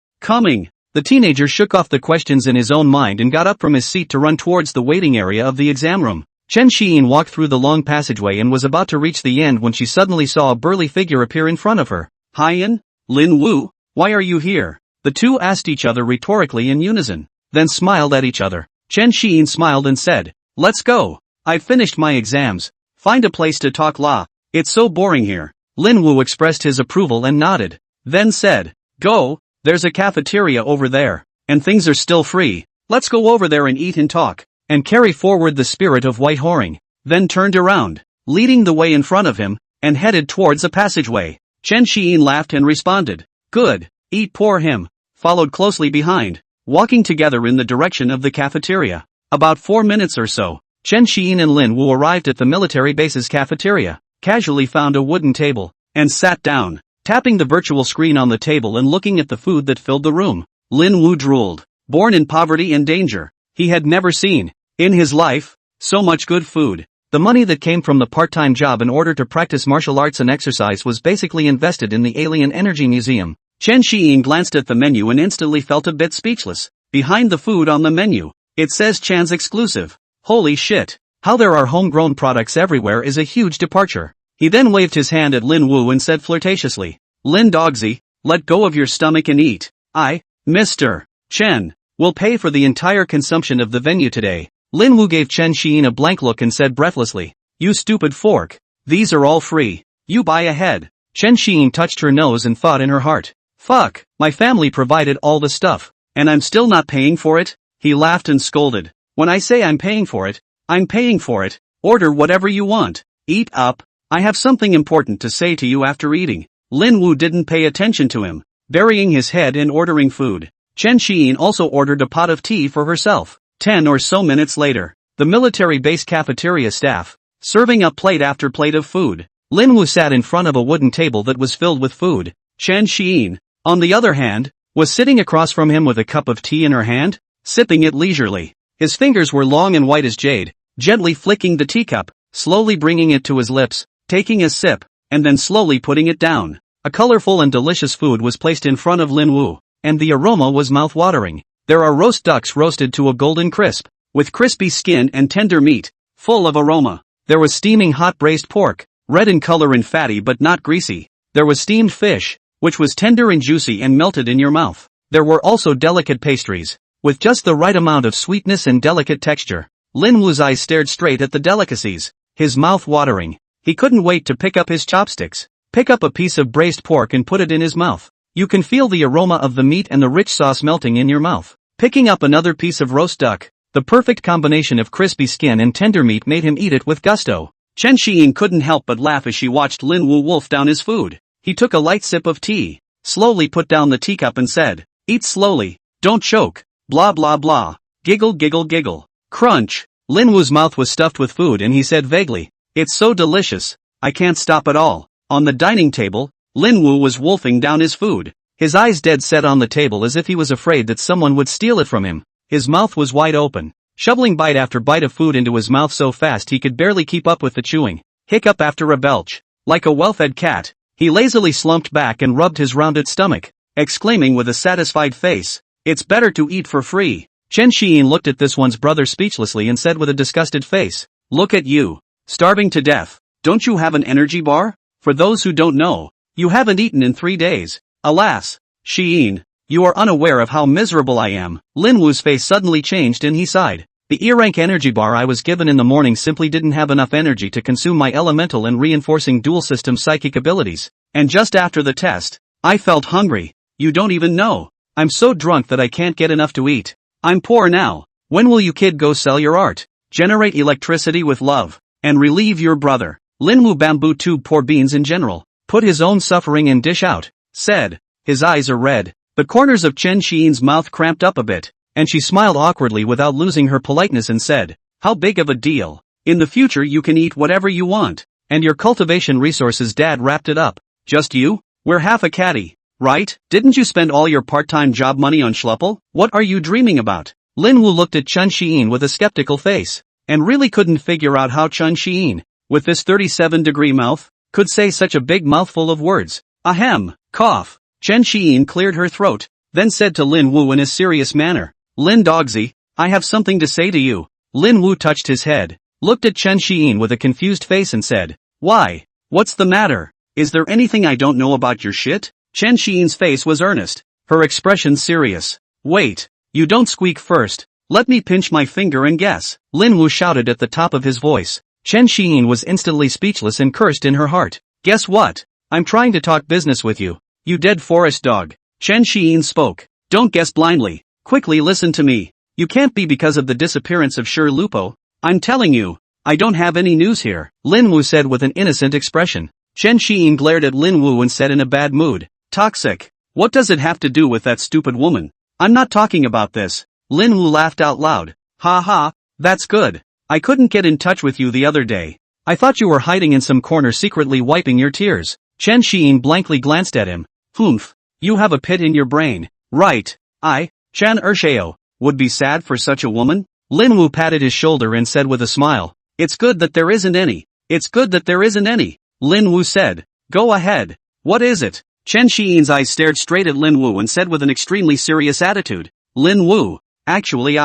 The teenager shook off the questions in his own mind and got up from his seat to run towards the waiting area of the exam room. Chen Xiyin walked through the long passageway and was about to reach the end when she suddenly saw a burly figure appear in front of her. Haiyan? Lin Wu? Why are you here? The two asked each other rhetorically in unison, then smiled at each other. Chen Xiyin smiled and said, let's go. I've finished my exams. Find a place to talk la. It's so boring here. Lin Wu expressed his approval and nodded, then said, go, there's a cafeteria over there, and things are still free. Let's go over there and eat and talk, and carry forward the spirit of white whoring. Then turned around, leading the way in front of him, and headed towards a passageway. Chen Xiyin laughed and responded, good, eat poor him, followed closely behind, walking together in the direction of the cafeteria. About 4 minutes or so, Chen Xiyin and Lin Wu arrived at the military base's cafeteria, casually found a wooden table, and sat down, tapping the virtual screen on the table and looking at the food that filled the room. Lin Wu drooled. Born in poverty and danger, he had never seen, in his life, so much good food. The money that came from the part-time job in order to practice martial arts and exercise was basically invested in the Alien Energy Museum. Chen Xiyin glanced at the menu and instantly felt a bit speechless. Behind the food on the menu, it says Chan's exclusive. Holy shit. How there are homegrown products everywhere is a huge departure. He then waved his hand at Lin Wu and said flirtatiously, Lin Dogsy, let go of your stomach and eat. Mr. Chen, will pay for the entire consumption of the venue today. Lin Wu gave Chen Xiyin a blank look and said breathlessly, you stupid fork. These are all free. You buy ahead. Chen Xiyin touched her nose and thought in her heart, fuck, my family provided all the stuff, and I'm still not paying for it? He laughed and scolded, when I say I'm paying for it, I'm paying for it. Order whatever you want. Eat up. I have something important to say to you after eating. Lin Wu didn't pay attention to him, burying his head in ordering food. Chen Xiyin also ordered a pot of tea for herself. 10 or so minutes later, the military base cafeteria staff, serving up plate after plate of food. Lin Wu sat in front of a wooden table that was filled with food. Chen Xiyin, on the other hand, was sitting across from him with a cup of tea in her hand, sipping it leisurely. His fingers were long and white as jade, gently flicking the teacup, slowly bringing it to his lips, taking a sip, and then slowly putting it down. A colorful and delicious food was placed in front of Lin Wu, and the aroma was mouth-watering. There are roast ducks roasted to a golden crisp, with crispy skin and tender meat, full of aroma. There was steaming hot braised pork, red in color and fatty but not greasy. There was steamed fish, which was tender and juicy and melted in your mouth. There were also delicate pastries, with just the right amount of sweetness and delicate texture. Lin Wu's eyes stared straight at the delicacies, his mouth watering. He couldn't wait to pick up his chopsticks, pick up a piece of braised pork and put it in his mouth. You can feel the aroma of the meat and the rich sauce melting in your mouth. Picking up another piece of roast duck, the perfect combination of crispy skin and tender meat made him eat it with gusto. Chen Xiyin couldn't help but laugh as she watched Lin Wu wolf down his food. He took a light sip of tea, slowly put down the teacup and said, eat slowly, don't choke, blah blah blah, giggle giggle giggle, crunch. Lin Wu's mouth was stuffed with food and he said vaguely, it's so delicious, I can't stop at all. On the dining table, Lin Wu was wolfing down his food, his eyes dead set on the table as if he was afraid that someone would steal it from him. His mouth was wide open, shoveling bite after bite of food into his mouth so fast he could barely keep up with the chewing. Hiccup after a belch. Like a well-fed cat, he lazily slumped back and rubbed his rounded stomach, exclaiming with a satisfied face, it's better to eat for free. Chen Xiyin looked at this one's brother speechlessly and said with a disgusted face, look at you, starving to death. Don't you have an energy bar? For those who don't know, you haven't eaten in 3 days. Alas, Xiyin, you are unaware of how miserable I am. Lin Wu's face suddenly changed and he sighed. The E-rank energy bar I was given in the morning simply didn't have enough energy to consume my elemental and reinforcing dual system psychic abilities. And just after the test, I felt hungry. You don't even know. I'm so drunk that I can't get enough to eat. I'm poor now. When will you kid go sell your art? Generate electricity with love, and relieve your brother. Lin Wu bamboo tube poor beans in general, put his own suffering and dish out, said. His eyes are red. The corners of Chen Xiyin's mouth cramped up a bit, and she smiled awkwardly without losing her politeness and said, how big of a deal? In the future you can eat whatever you want, and your cultivation resources. Dad wrapped it up. Just you? We're half a caddy, right? Didn't you spend all your part-time job money on schluppel? What are you dreaming about? Lin Wu looked at Chen Xiyin with a skeptical face, and really couldn't figure out how Chen Xiyin, with this 37-degree mouth, could say such a big mouthful of words. Ahem, cough. Chen Xiyin cleared her throat, then said to Lin Wu in a serious manner, Lin Dogsy, I have something to say to you. Lin Wu touched his head, looked at Chen Xiyin with a confused face and said, "Why? What's the matter? Is there anything I don't know about your shit?" Chen Xiyin's face was earnest, her expression serious. "Wait, you don't squeak first. Let me pinch my finger and guess," Lin Wu shouted at the top of his voice. Chen Xiyin was instantly speechless and cursed in her heart. "Guess what? I'm trying to talk business with you. You dead forest dog." Chen Xiyin spoke. "Don't guess blindly. Quickly listen to me. You can't be because of the disappearance of Shi Lupo. I'm telling you, I don't have any news here," Lin Wu said with an innocent expression. Chen Xiyin glared at Lin Wu and said in a bad mood, "Toxic. What does it have to do with that stupid woman? I'm not talking about this." Lin Wu laughed out loud. "Ha ha, that's good. I couldn't get in touch with you the other day. I thought you were hiding in some corner secretly wiping your tears." Chen Xiyin blankly glanced at him. "Humph. You have a pit in your brain, right? I, Chan Ershao, would be sad for such a woman?" Lin Wu patted his shoulder and said with a smile, "It's good that there isn't any. It's good that there isn't any." Lin Wu said, "Go ahead. What is it?" Chen Xiyin's eyes stared straight at Lin Wu and said with an extremely serious attitude, "Lin Wu, actually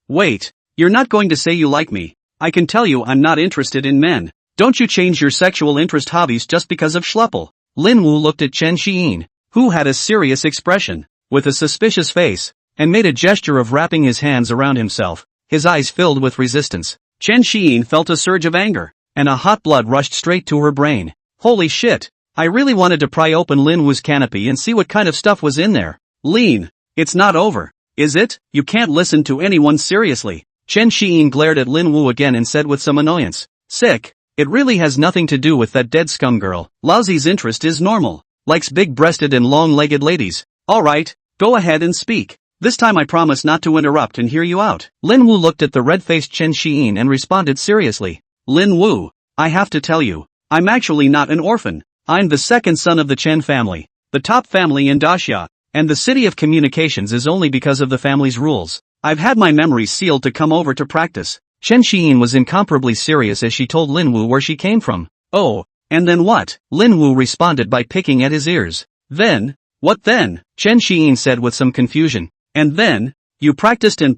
wait, you're not going to say you like me. I can tell you I'm not interested in men. Don't you change your sexual interest hobbies just because of schluppel." Lin Wu looked at Chen Xiyin, who had a serious expression, with a suspicious face, and made a gesture of wrapping his hands around himself, his eyes filled with resistance. Chen Xiyin felt a surge of anger, and a hot blood rushed straight to her brain. Holy shit! I really wanted to pry open Lin Wu's canopy and see what kind of stuff was in there. "Lean, it's not over, is it? You can't listen to anyone seriously." Chen Xiyin glared at Lin Wu again and said with some annoyance, "Sick. It really has nothing to do with that dead scum girl. Laozi's interest is normal. Likes big-breasted and long-legged ladies. Alright, go ahead and speak. This time I promise not to interrupt and hear you out." Lin Wu looked at the red-faced Chen Xiyin and responded seriously. "Lin Wu, I have to tell you, I'm actually not an orphan. I'm the second son of the Chen family, the top family in Daxia, and the city of communications is only because of the family's rules. I've had my memories sealed to come over to practice." Chen Xiyin was incomparably serious as she told Lin Wu where she came from. "Oh, and then what?" Lin Wu responded by picking at his ears. "Then? What then?" Chen Xiyin said with some confusion. "And then, you practiced and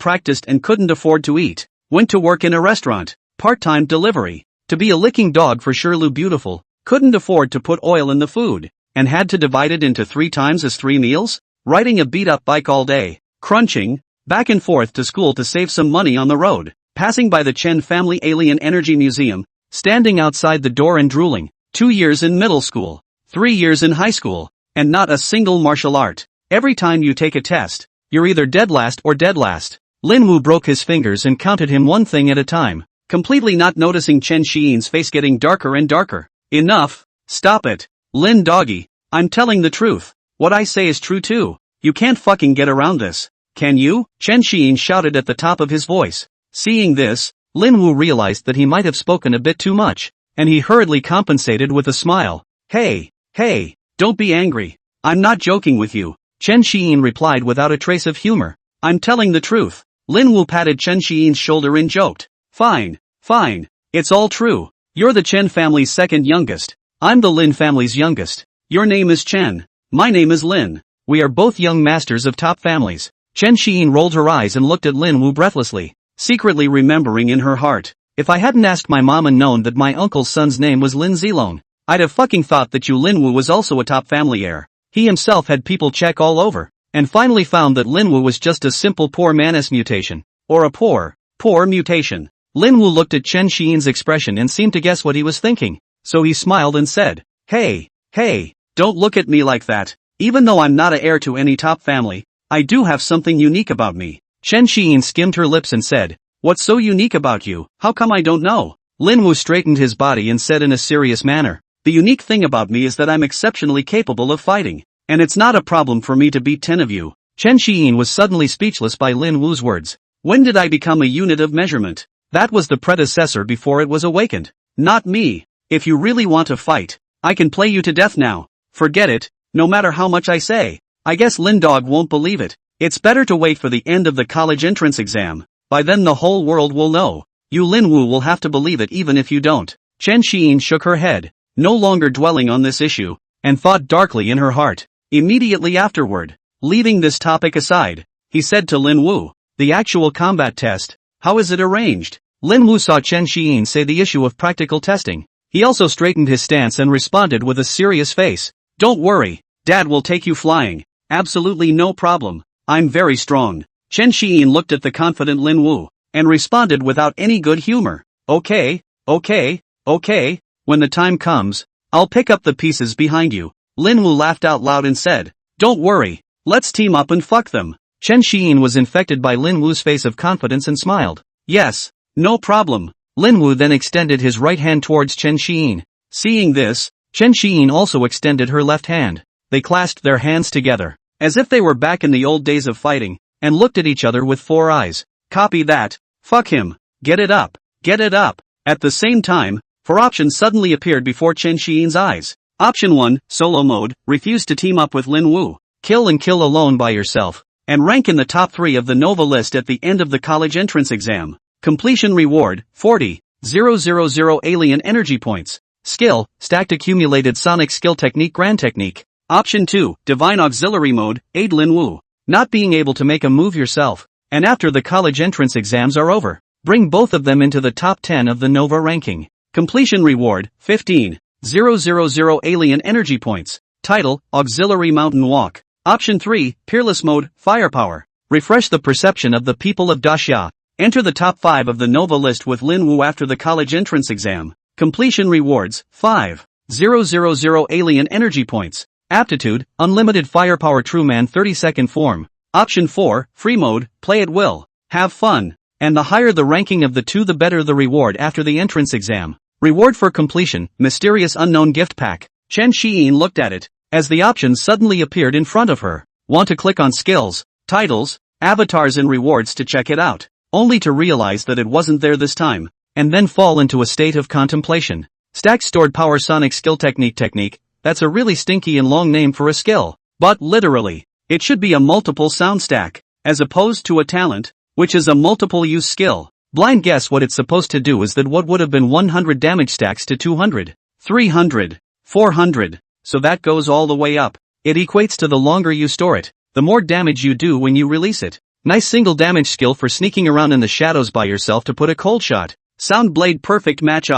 couldn't afford to eat. Went to work in a restaurant, part-time delivery, to be a licking dog for Shirlu Beautiful, couldn't afford to put oil in the food, and had to divide it into 3 times as 3 meals, riding a beat-up bike all day, crunching, back and forth to school to save some money on the road, passing by the Chen Family Alien Energy Museum, standing outside the door and drooling, 2 years in middle school, 3 years in high school, and not a single martial art. Every time you take a test, you're either dead last or dead last." Lin Wu broke his fingers and counted him one thing at a time, completely not noticing Chen Xiyin's face getting darker and darker. "Enough, stop it. Lin Doggy, I'm telling the truth. What I say is true too. You can't fucking get around this. Can you?" Chen Xiyin shouted at the top of his voice. Seeing this, Lin Wu realized that he might have spoken a bit too much, and he hurriedly compensated with a smile. Hey, don't be angry. I'm not joking with you," Chen Xiyin replied without a trace of humor. "I'm telling the truth." Lin Wu patted Chen Xiyin's shoulder and joked. Fine. It's all true. You're the Chen family's second youngest. I'm the Lin family's youngest. Your name is Chen. My name is Lin. We are both young masters of top families." Chen Xiyin rolled her eyes and looked at Lin Wu breathlessly, secretly remembering in her heart, "If I hadn't asked my mom and known that my uncle's son's name was Lin Zilong, I'd have fucking thought that you Lin Wu was also a top family heir." He himself had people check all over, and finally found that Lin Wu was just a simple poor man's mutation, or a poor mutation. Lin Wu looked at Chen Xiyin's expression and seemed to guess what he was thinking, so he smiled and said, Hey, don't look at me like that. Even though I'm not a heir to any top family, I do have something unique about me." Chen Xiyin skimmed her lips and said, "What's so unique about you? How come I don't know?" Lin Wu straightened his body and said in a serious manner, "The unique thing about me is that I'm exceptionally capable of fighting, and it's not a problem for me to beat 10 of you." Chen Xiyin was suddenly speechless by Lin Wu's words. When did I become a unit of measurement? That was the predecessor before it was awakened. Not me. If you really want to fight, I can play you to death now. Forget it, no matter how much I say. I guess Lin Dog won't believe it. It's better to wait for the end of the college entrance exam. By then the whole world will know. You Lin Wu will have to believe it even if you don't. Chen Xiyin shook her head, no longer dwelling on this issue, and thought darkly in her heart. Immediately afterward, leaving this topic aside, he said to Lin Wu, "The actual combat test, how is it arranged?" Lin Wu saw Chen Xiyin say the issue of practical testing. He also straightened his stance and responded with a serious face. Don't worry, Dad will take you flying. Absolutely no problem. I'm very strong. Chen Xiyin looked at the confident Lin Wu and responded without any good humor. Okay. When the time comes, I'll pick up the pieces behind you. Lin Wu laughed out loud and said, don't worry, let's team up and fuck them. Chen Xiyin was infected by Lin Wu's face of confidence and smiled. Yes, no problem. Lin Wu then extended his right hand towards Chen Xiyin. Seeing this, Chen Xiyin also extended her left hand. They clasped their hands together, as if they were back in the old days of fighting, and looked at each other with 4 eyes. Copy that. Fuck him. Get it up. Get it up. At the same time, 4 options suddenly appeared before Chen Xiyin's eyes. Option 1, Solo Mode, refuse to team up with Lin Wu. Kill and kill alone by yourself, and rank in the top 3 of the Nova list at the end of the college entrance exam. Completion reward, 40,000 alien energy points. Skill, stacked accumulated sonic skill technique grand technique. Option 2, Divine Auxiliary Mode, aid Lin Wu. Not being able to make a move yourself, and after the college entrance exams are over, bring both of them into the top 10 of the Nova ranking. Completion reward, 15,000 alien energy points. Title, Auxiliary Mountain Walk. Option 3, Peerless Mode, Firepower. Refresh the perception of the people of Daxia. Enter the top 5 of the Nova list with Lin Wu after the college entrance exam. Completion rewards, 5,000 alien energy points. Aptitude, Unlimited Firepower True Man 30-second form. Option 4, Free Mode, Play at Will. Have fun. And the higher the ranking of the 2 the better the reward after the entrance exam. Reward for completion, Mysterious Unknown Gift Pack. Chen Xiyin looked at it, as the options suddenly appeared in front of her. Want to click on Skills, Titles, Avatars and Rewards to check it out, only to realize that it wasn't there this time, and then fall into a state of contemplation. Stacked Stored Power Sonic Skill Technique. That's a really stinky and long name for a skill. But literally, it should be a multiple sound stack, as opposed to a talent, which is a multiple use skill. Blind guess what it's supposed to do is that what would have been 100 damage stacks to 200, 300, 400, so that goes all the way up. It equates to the longer you store it, the more damage you do when you release it. Nice single damage skill for sneaking around in the shadows by yourself to put a cold shot. Sound blade perfect match.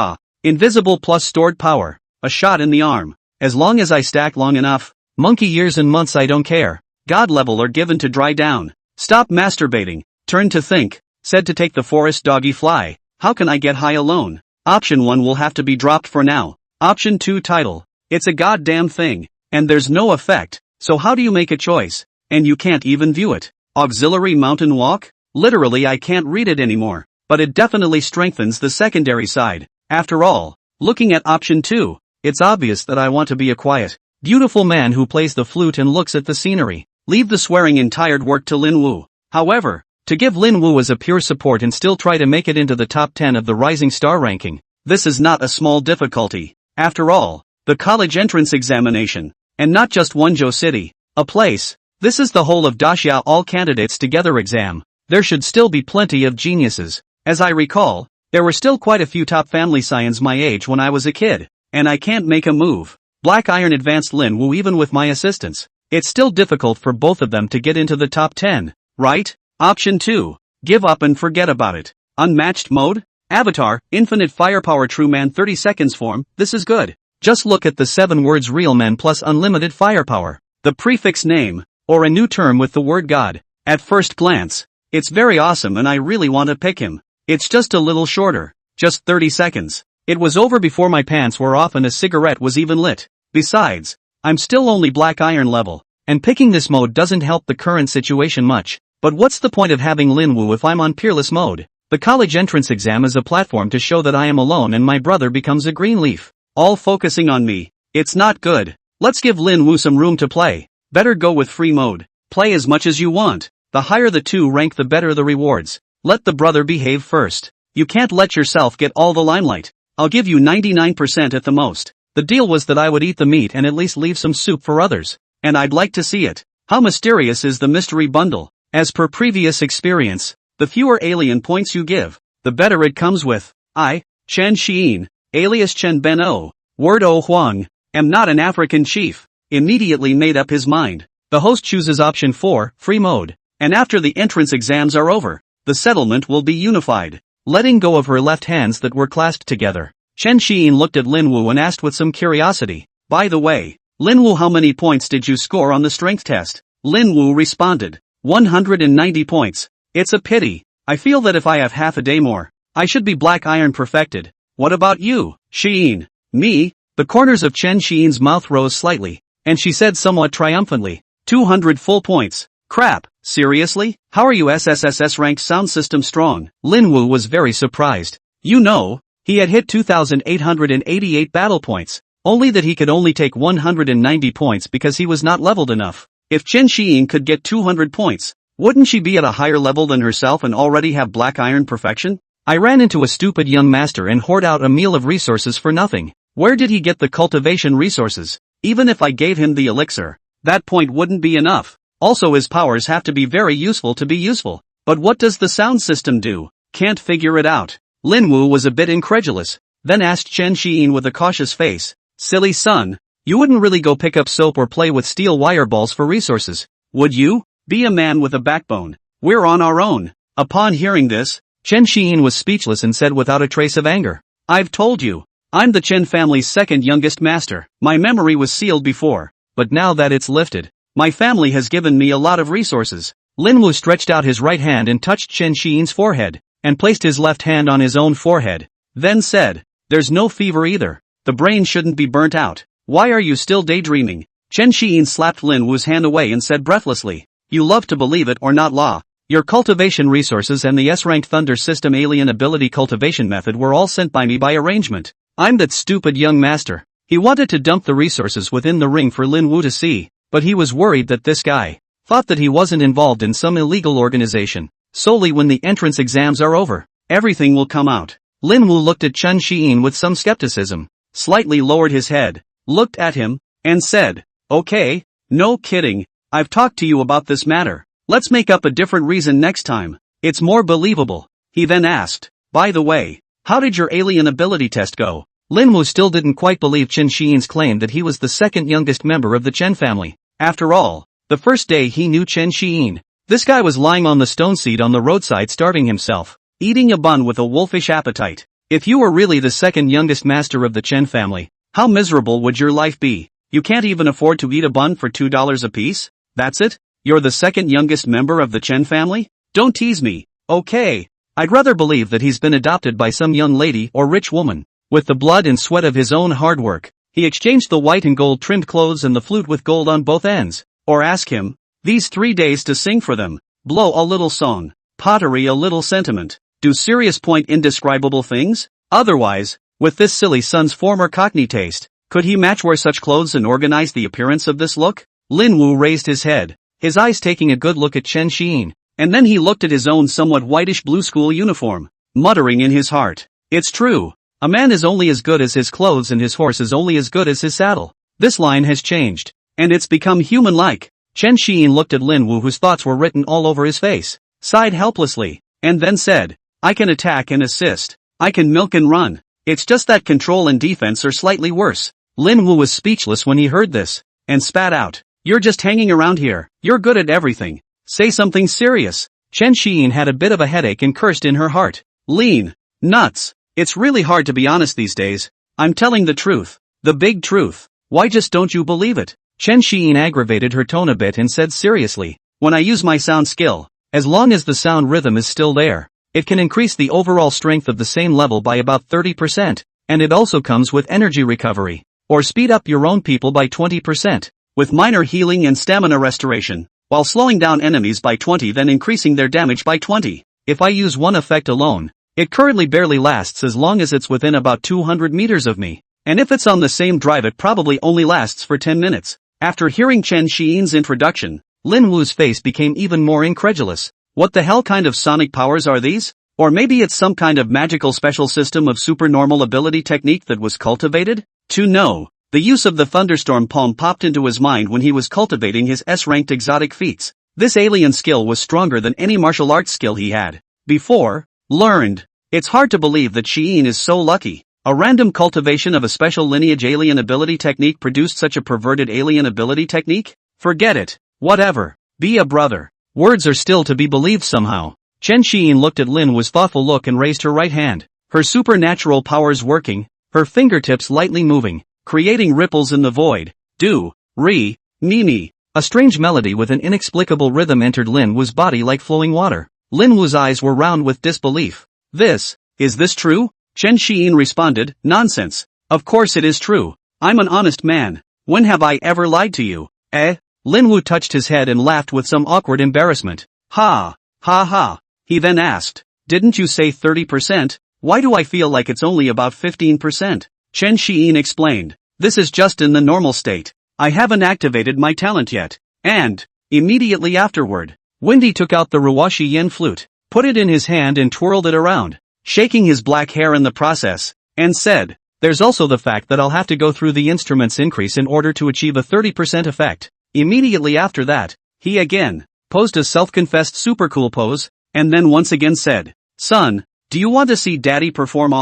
Invisible plus stored power, a shot in the arm. As long as I stack long enough, monkey years and months I don't care. God level are given to dry down. Stop masturbating, turn to think. Said to take the forest doggy fly. How can I get high alone? Option 1 will have to be dropped for now. Option 2 title. It's a goddamn thing, and there's no effect, so how do you make a choice? And you can't even view it. Auxiliary Mountain Walk? Literally I can't read it anymore, but it definitely strengthens the secondary side. After all, looking at option 2, it's obvious that I want to be a quiet, beautiful man who plays the flute and looks at the scenery. Leave the swearing and tired work to Lin Wu. However, to give Lin Wu as a pure support and still try to make it into the top 10 of the Rising Star ranking, this is not a small difficulty. After all, the college entrance examination, and not just Wenzhou City, a place. This is the whole of Daxia all candidates together exam. There should still be plenty of geniuses. As I recall, there were still quite a few top family scions my age when I was a kid, and I can't make a move. Black Iron advanced Lin Wu even with my assistance. It's still difficult for both of them to get into the top 10, right? Option 2. Give up and forget about it. Unmatched mode? Avatar, Infinite Firepower True Man 30 seconds form. This is good. Just look at the 7 words Real Men plus Unlimited Firepower. The prefix name, or a new term with the word God. At first glance, it's very awesome and I really want to pick him. It's just a little shorter. Just 30 seconds. It was over before my pants were off and a cigarette was even lit. Besides, I'm still only Black Iron level, and picking this mode doesn't help the current situation much. But what's the point of having Lin Wu if I'm on Peerless mode? The college entrance exam is a platform to show that I am alone and my brother becomes a green leaf. All focusing on me. It's not good. Let's give Lin Wu some room to play. Better go with free mode. Play as much as you want. The higher the 2 rank the better the rewards. Let the brother behave first. You can't let yourself get all the limelight. I'll give you 99% at the most. The deal was that I would eat the meat and at least leave some soup for others. And I'd like to see it. How mysterious is the mystery bundle? As per previous experience, the fewer alien points you give, the better it comes with. I, Chen Xiyin, alias Chen Ben-O, word O Huang, am not an African chief, immediately made up his mind. The host chooses option 4, free mode, and after the entrance exams are over, the settlement will be unified. letting go of her left hands that were clasped together. Chen Xiyin looked at Lin Wu and asked with some curiosity, "By the way, Lin Wu, how many points did you score on the strength test?" Lin Wu responded, 190 points. It's a pity. I feel that if I have half a day more, I should be black iron perfected. What about you, Xiyin? Me? The corners of Chen Xiyin's mouth rose slightly, and she said somewhat triumphantly, 200 full points. Crap, seriously? How are you SSSS ranked sound system strong? Lin Wu was very surprised. You know, he had hit 2,888 battle points, only that he could only take 190 points because he was not leveled enough. If Chen Xiyin could get 200 points, wouldn't she be at a higher level than herself and already have black iron perfection? I ran into a stupid young master and hoard out a meal of resources for nothing. Where did he get the cultivation resources? Even if I gave him the elixir, that point wouldn't be enough. Also, his powers have to be very useful to be useful. But what does the sound system do? Can't figure it out. Lin Wu was a bit incredulous, then asked Chen Xiyin with a cautious face, "Silly son, you wouldn't really go pick up soap or play with steel wire balls for resources, would you? Be a man with a backbone. We're on our own." Upon hearing this, Chen Xiyin was speechless and said without a trace of anger, "I've told you, I'm the Chen family's second youngest master. My memory was sealed before, but now that it's lifted, my family has given me a lot of resources." Lin Wu stretched out his right hand and touched Chen Xiyin's forehead, and placed his left hand on his own forehead, then said, "There's no fever either. The brain shouldn't be burnt out. Why are you still daydreaming?" Chen Xiyin slapped Lin Wu's hand away and said breathlessly, "You love to believe it or not, law. Your cultivation resources and the S-ranked Thunder System alien ability cultivation method were all sent by me by arrangement. I'm that stupid young master." He wanted to dump the resources within the ring for Lin Wu to see, but he was worried that this guy thought that he wasn't involved in some illegal organization. Solely when the entrance exams are over, everything will come out. Lin Wu looked at Chen Xiyin with some skepticism, slightly lowered his head, looked at him, and said, "Okay, no kidding, I've talked to you about this matter. Let's make up a different reason next time. It's more believable." He then asked, "By the way, how did your alien ability test go?" Lin Wu still didn't quite believe Chen Xiyin's claim that he was the second youngest member of the Chen family. After all, the first day he knew Chen Xiyin, this guy was lying on the stone seat on the roadside starving himself, eating a bun with a wolfish appetite. If you were really the second youngest master of the Chen family, how miserable would your life be? You can't even afford to eat a bun for $2 apiece? That's it? You're the second youngest member of the Chen family? Don't tease me. Okay, I'd rather believe that he's been adopted by some young lady or rich woman. With the blood and sweat of his own hard work, he exchanged the white and gold trimmed clothes and the flute with gold on both ends. Or ask him, these 3 days to sing for them, blow a little song, pottery a little sentiment, do serious point indescribable things? Otherwise, with this silly son's former cockney taste, could he match wear such clothes and organize the appearance of this look? Lin Wu raised his head, his eyes taking a good look at Chen Xiyin, and then he looked at his own somewhat whitish blue school uniform, muttering in his heart, "It's true. A man is only as good as his clothes and his horse is only as good as his saddle. This line has changed, and it's become human-like." Chen Xiyin looked at Lin Wu, whose thoughts were written all over his face, sighed helplessly, and then said, "I can attack and assist. I can milk and run. It's just that control and defense are slightly worse." Lin Wu was speechless when he heard this, and spat out, "You're just hanging around here. You're good at everything. Say something serious." Chen Xiyin had a bit of a headache and cursed in her heart. "Lean nuts. It's really hard to be honest these days. I'm telling the truth. The big truth. Why just don't you believe it?" Chen Xiyin aggravated her tone a bit and said seriously, "When I use my sound skill, as long as the sound rhythm is still there, it can increase the overall strength of the same level by about 30%, and it also comes with energy recovery, or speed up your own people by 20%, with minor healing and stamina restoration, while slowing down enemies by 20 then increasing their damage by 20. If I use one effect alone, it currently barely lasts as long as it's within about 200 meters of me, and if it's on the same drive it probably only lasts for 10 minutes. After hearing Chen Xiyin's introduction, Lin Wu's face became even more incredulous. What the hell kind of sonic powers are these? Or maybe it's some kind of magical special system of supernormal ability technique that was cultivated? To know, the use of the thunderstorm palm popped into his mind when he was cultivating his S-ranked exotic feats. This alien skill was stronger than any martial arts skill he had before learned. It's hard to believe that Xiyin is so lucky. A random cultivation of a special lineage alien ability technique produced such a perverted alien ability technique? Forget it. Whatever. Be a brother. Words are still to be believed somehow. Chen Xiyin looked at Lin Wu's thoughtful look and raised her right hand. Her supernatural powers working, her fingertips lightly moving, creating ripples in the void. Do, re, mi mi. A strange melody with an inexplicable rhythm entered Lin Wu's body like flowing water. Lin Wu's eyes were round with disbelief. Is this true? Chen Xiyin responded, nonsense. Of course it is true. I'm an honest man. When have I ever lied to you? Lin Wu touched his head and laughed with some awkward embarrassment. Ha ha. He then asked, didn't you say 30%? Why do I feel like it's only about 15%? Chen Xiyin explained, this is just in the normal state. I haven't activated my talent yet. And, immediately afterward, Wendy took out the Ruwashi Yen flute, put it in his hand and twirled it around, shaking his black hair in the process, and said, there's also the fact that I'll have to go through the instrument's increase in order to achieve a 30% effect. Immediately after that, he again posed a self-confessed super cool pose, and then once again said, son, do you want to see daddy perform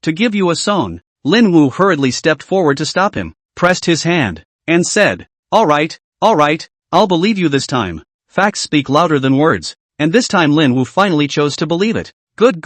to give you a song? Lin Wu hurriedly stepped forward to stop him, pressed his hand, and said, alright, I'll believe you this time. Facts speak louder than words, and this time Lin Wu finally chose to believe it. Good.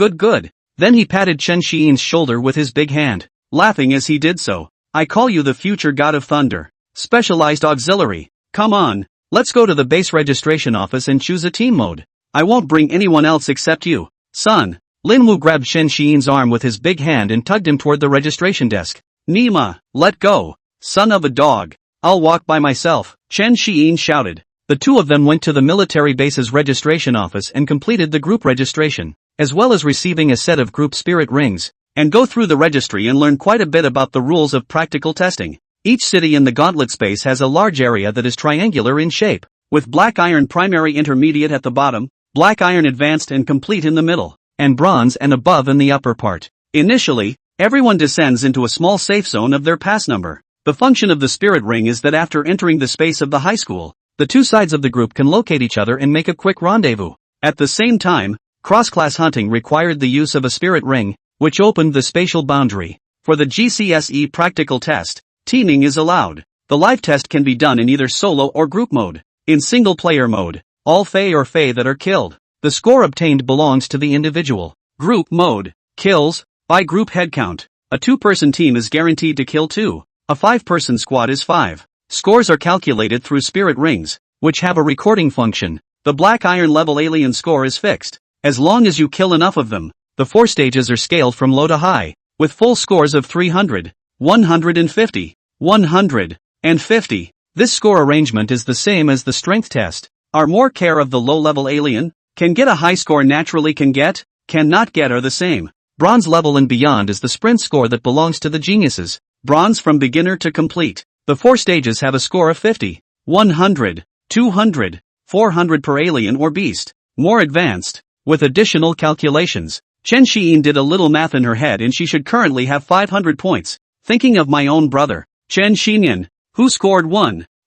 Then he patted Chen Xiyin's shoulder with his big hand, laughing as he did so. I call you the future god of thunder. Specialized auxiliary. Come on, let's go to the base registration office and choose a team mode. I won't bring anyone else except you. Son. Lin Wu grabbed Chen Xiyin's arm with his big hand and tugged him toward the registration desk. Nima, let go. Son of a dog. I'll walk by myself, Chen Xiyin shouted. The two of them went to the military base's registration office and completed the group registration, as well as receiving a set of group spirit rings, and go through the registry and learn quite a bit about the rules of practical testing. Each city in the gauntlet space has a large area that is triangular in shape, with black iron primary intermediate at the bottom, black iron advanced and complete in the middle, and bronze and above in the upper part. Initially, everyone descends into a small safe zone of their pass number. The function of the spirit ring is that after entering the space of the high school, the two sides of the group can locate each other and make a quick rendezvous. At the same time, cross-class hunting required the use of a spirit ring, which opened the spatial boundary. For the GCSE practical test, teaming is allowed. The live test can be done in either solo or group mode. In single-player mode, all Fae or Fae that are killed, the score obtained belongs to the individual. Group mode, kills, by group headcount. A two-person team is guaranteed to kill 2. A 5-person squad is 5. Scores are calculated through spirit rings, which have a recording function. The black iron level alien score is fixed. As long as you kill enough of them, the 4 stages are scaled from low to high, with full scores of 300, 150, 150. This score arrangement is the same as the strength test. Are more care of the low-level alien, can get a high score naturally cannot get are the same. Bronze level and beyond is the sprint score that belongs to the geniuses. Bronze from beginner to complete. The 4 stages have a score of 50, 100, 200, 400 per alien or beast. More advanced, with additional calculations. Chen Xiyin did a little math in her head and she should currently have 500 points. Thinking of my own brother, Chen Xiyin, who scored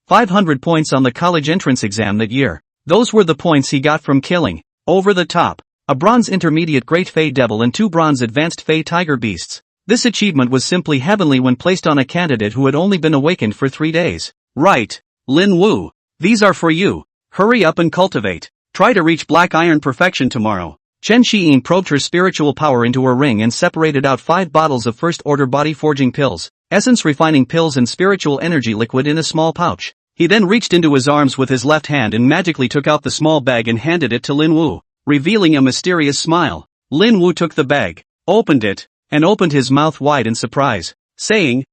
500 points on the college entrance exam that year. Those were the points he got from killing, over the top, a bronze intermediate Great Fey Devil and 2 bronze advanced Fey Tiger Beasts. This achievement was simply heavenly when placed on a candidate who had only been awakened for 3 days. Right, Lin Wu. These are for you. Hurry up and cultivate. Try to reach black iron perfection tomorrow. Chen Xiyin probed her spiritual power into her ring and separated out 5 bottles of first-order body-forging pills, essence-refining pills and spiritual energy liquid in a small pouch. He then reached into his arms with his left hand and magically took out the small bag and handed it to Lin Wu, revealing a mysterious smile. Lin Wu took the bag, opened it, and opened his mouth wide in surprise, saying,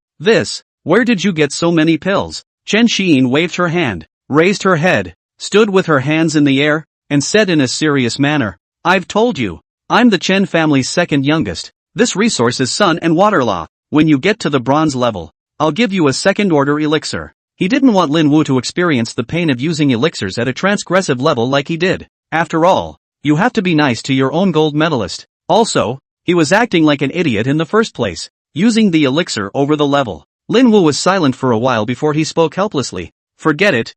where did you get so many pills? Chen Xiyin waved her hand, raised her head, stood with her hands in the air, and said in a serious manner, I've told you, I'm the Chen family's second youngest. This resource is sun and water law. When you get to the bronze level, I'll give you a second-order elixir. He didn't want Lin Wu to experience the pain of using elixirs at a transgressive level like he did. After all, you have to be nice to your own gold medalist. Also, he was acting like an idiot in the first place, using the elixir over the level. Lin Wu was silent for a while before he spoke helplessly. Forget it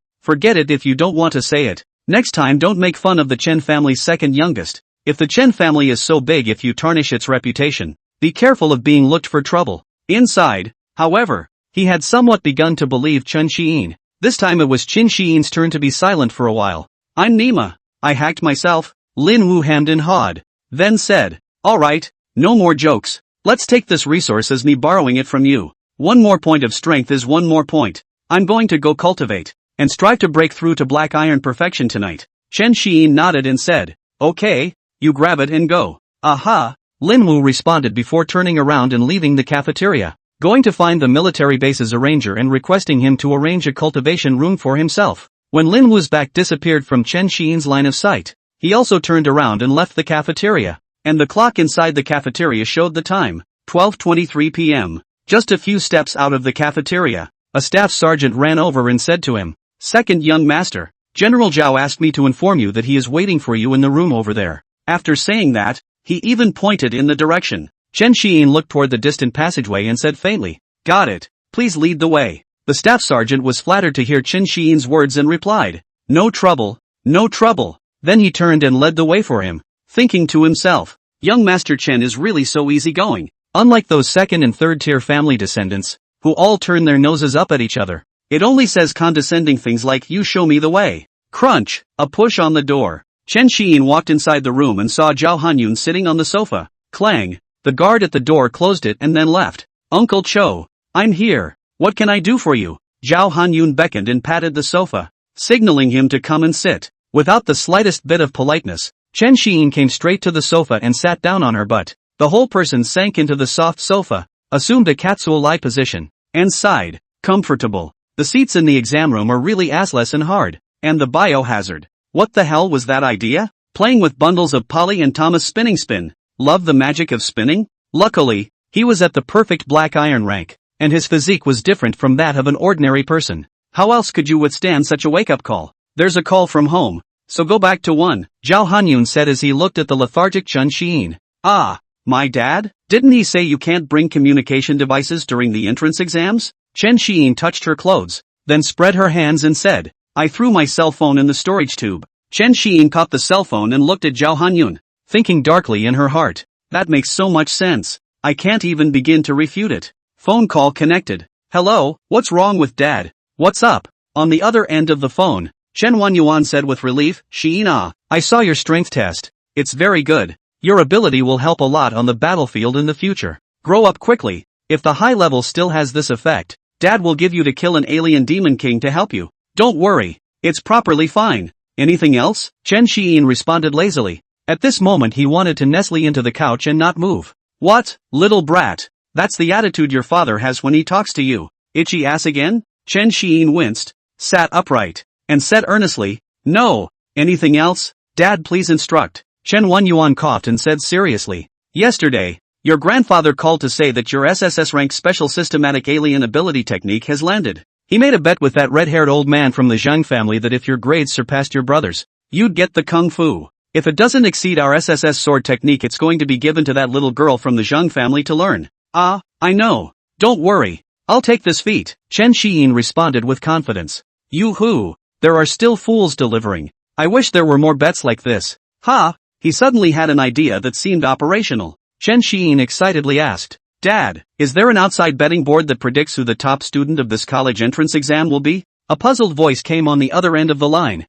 if you don't want to say it. Next time don't make fun of the Chen family's second youngest. If the Chen family is so big if you tarnish its reputation, be careful of being looked for trouble. Inside, however, he had somewhat begun to believe Chen Xiyin. This time it was Chen Xiyin's turn to be silent for a while. I'm Nima. I hacked myself. Lin Wu hemmed and hawed. Then said, alright, no more jokes. Let's take this resource as me borrowing it from you. One more point of strength is one more point. I'm going to go cultivate and strive to break through to black iron perfection tonight. Chen Xiyin nodded and said, okay, you grab it and go. Aha, Lin Wu responded before turning around and leaving the cafeteria, going to find the military base's arranger and requesting him to arrange a cultivation room for himself. When Lin Wu's back disappeared from Chen Xiyin's line of sight, he also turned around and left the cafeteria, and the clock inside the cafeteria showed the time, 12:23 p.m. Just a few steps out of the cafeteria, a staff sergeant ran over and said to him, Second young master, General Zhao asked me to inform you that he is waiting for you in the room over there. After saying that, he even pointed in the direction. Chen Xiyin looked toward the distant passageway and said faintly, got it, please lead the way. The staff sergeant was flattered to hear Chen Xiyin's words and replied, no trouble, no trouble. Then he turned and led the way for him, thinking to himself, young Master Chen is really so easygoing, unlike those second and third tier family descendants, who all turn their noses up at each other. It only says condescending things like you show me the way. Crunch, a push on the door. Chen Xiyin walked inside the room and saw Zhao Hanyun sitting on the sofa. Clang, the guard at the door closed it and then left. Uncle Cho, I'm here, what can I do for you? Zhao Hanyun beckoned and patted the sofa, signaling him to come and sit. Without the slightest bit of politeness, Chen Xiyin came straight to the sofa and sat down on her butt. The whole person sank into the soft sofa, assumed a Katsuo-like position, and sighed, comfortable. The seats in the exam room are really assless and hard, and the biohazard. What the hell was that idea? Playing with bundles of Polly and Thomas spinning spin. Love the magic of spinning? Luckily, he was at the perfect black iron rank, and his physique was different from that of an ordinary person. How else could you withstand such a wake-up call? There's a call from home, so go back to one, Zhao Hanyun said as he looked at the lethargic Chen Xiyin. Ah, my dad? Didn't he say you can't bring communication devices during the entrance exams? Chen Xiyin touched her clothes, then spread her hands and said, I threw my cell phone in the storage tube. Chen Xiyin caught the cell phone and looked at Zhao Hanyun, thinking darkly in her heart. That makes so much sense. I can't even begin to refute it. Phone call connected. Hello, what's wrong with dad? What's up? On the other end of the phone, Chen Wanyuan said with relief, Xiyin, I saw your strength test. It's very good. Your ability will help a lot on the battlefield in the future. Grow up quickly. If the high level still has this effect, Dad will give you to kill an alien demon king to help you. Don't worry. It's properly fine. Anything else? Chen Xiyin responded lazily. At this moment he wanted to nestle into the couch and not move. What, little brat? That's the attitude your father has when he talks to you. Itchy ass again? Chen Xiyin winced, sat upright, and said earnestly, no. Anything else? Dad, please instruct. Chen Wanyuan coughed and said seriously, yesterday, your grandfather called to say that your SSS rank special systematic alien ability technique has landed. He made a bet with that red-haired old man from the Zhang family that if your grades surpassed your brother's, you'd get the kung fu. If it doesn't exceed our SSS sword technique, it's going to be given to that little girl from the Zhang family to learn. Ah, I know. Don't worry. I'll take this feat. Chen Xiyin responded with confidence. Yoo-hoo. There are still fools delivering. I wish there were more bets like this. Ha! He suddenly had an idea that seemed operational. Chen Xiyin excitedly asked, Dad, is there an outside betting board that predicts who the top student of this college entrance exam will be? A puzzled voice came on the other end of the line.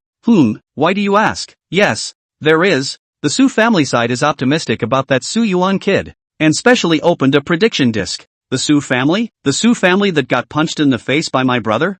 Why do you ask? Yes, there is. The Su family side is optimistic about that Su Yuan kid, and specially opened a prediction disc. The Su family? The Su family that got punched in the face by my brother?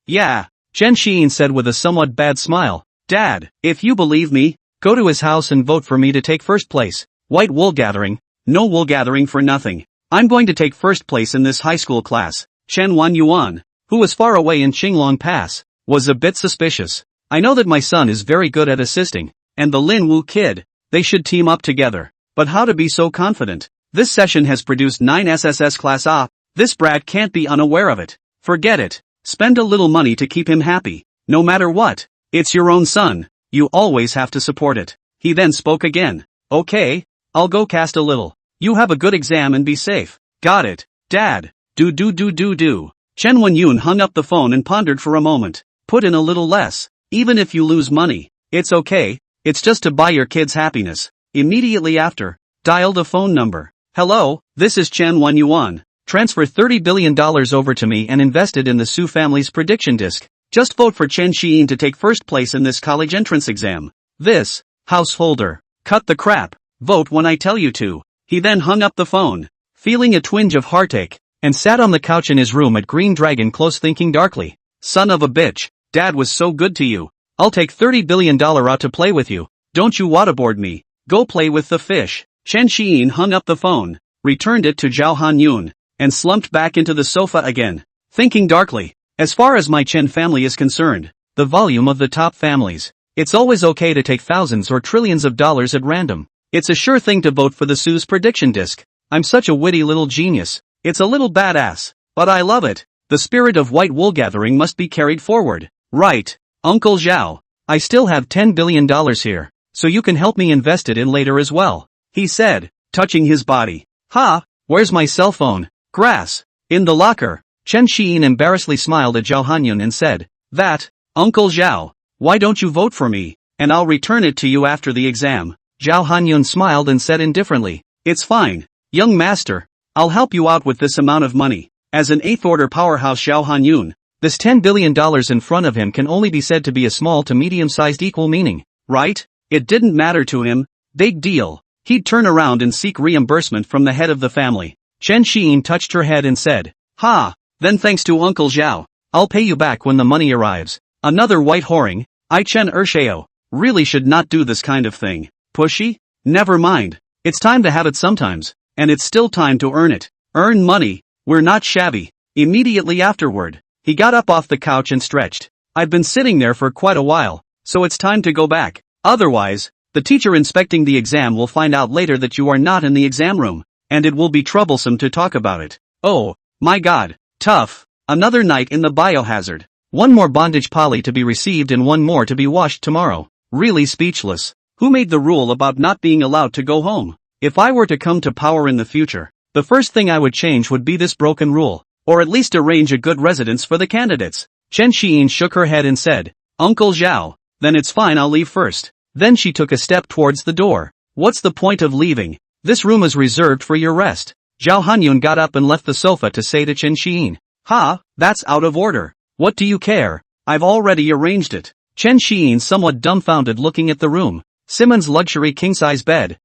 Yeah. Chen Xiyin said with a somewhat bad smile. Dad, if you believe me, go to his house and vote for me to take first place. White wool gathering. No wool gathering for nothing. I'm going to take first place in this high school class. Chen Wanyuan, who was far away in Qinglong Pass, was a bit suspicious. I know that my son is very good at assisting, and the Lin Wu kid, they should team up together. But how to be so confident? This session has produced 9 SSS class A. This brat can't be unaware of it. Forget it. Spend a little money to keep him happy. No matter what. It's your own son. You always have to support it. He then spoke again. Okay, I'll go cast a little. You have a good exam and be safe. Got it, Dad. Do. Chen Wenyun hung up the phone and pondered for a moment. Put in a little less. Even if you lose money, it's okay. It's just to buy your kids happiness. Immediately after, dial the phone number. Hello, this is Chen Wenyuan. Transfer $30 billion over to me and invest it in the Su family's prediction disc. Just vote for Chen Xiyin to take first place in this college entrance exam. This, Householder. Cut the crap. Vote when I tell you to. He then hung up the phone, feeling a twinge of heartache, and sat on the couch in his room at Green Dragon Close thinking darkly. Son of a bitch, Dad was so good to you. I'll take $30 billion out to play with you. Don't you waterboard me. Go play with the fish. Chen Xiyin hung up the phone, returned it to Zhao Hanyun, and slumped back into the sofa again, thinking darkly. As far as my Chen family is concerned, the volume of the top families, it's always okay to take thousands or trillions of dollars at random. It's a sure thing to vote for the Sue's prediction disc. I'm such a witty little genius. It's a little badass, but I love it. The spirit of white wool gathering must be carried forward. Right, Uncle Zhao. I still have $10 billion here, so you can help me invest it in later as well, he said, touching his body. Ha, where's my cell phone? Grass. In the locker. Chen Xiyin embarrassedly smiled at Zhao Hanyun and said, that, Uncle Zhao, why don't you vote for me, and I'll return it to you after the exam. Zhao Hanyun smiled and said indifferently, it's fine, young master, I'll help you out with this amount of money. As an 8th order powerhouse Zhao Hanyun, this $10 billion in front of him can only be said to be a small to medium-sized equal meaning, right? It didn't matter to him, big deal. He'd turn around and seek reimbursement from the head of the family. Chen Xiyin touched her head and said, ha, then thanks to Uncle Zhao, I'll pay you back when the money arrives. Another white whoring, I Chen Ershao, really should not do this kind of thing. Pushy? Never mind. It's time to have it sometimes, and it's still time to earn it. Earn money, we're not shabby. Immediately afterward, he got up off the couch and stretched. I've been sitting there for quite a while, so it's time to go back. Otherwise, the teacher inspecting the exam will find out later that you are not in the exam room, and it will be troublesome to talk about it. Oh, my god, tough. Another night in the biohazard. One more bondage poly to be received and one more to be washed tomorrow. Really speechless. Who made the rule about not being allowed to go home? If I were to come to power in the future, the first thing I would change would be this broken rule, or at least arrange a good residence for the candidates. Chen Xiyin shook her head and said, Uncle Zhao, then it's fine, I'll leave first. Then she took a step towards the door. What's the point of leaving? This room is reserved for your rest. Zhao Hanyun got up and left the sofa to say to Chen Xiyin, ha, that's out of order. What do you care? I've already arranged it. Chen Xiyin somewhat dumbfounded looking at the room. Simmons luxury king-size bed.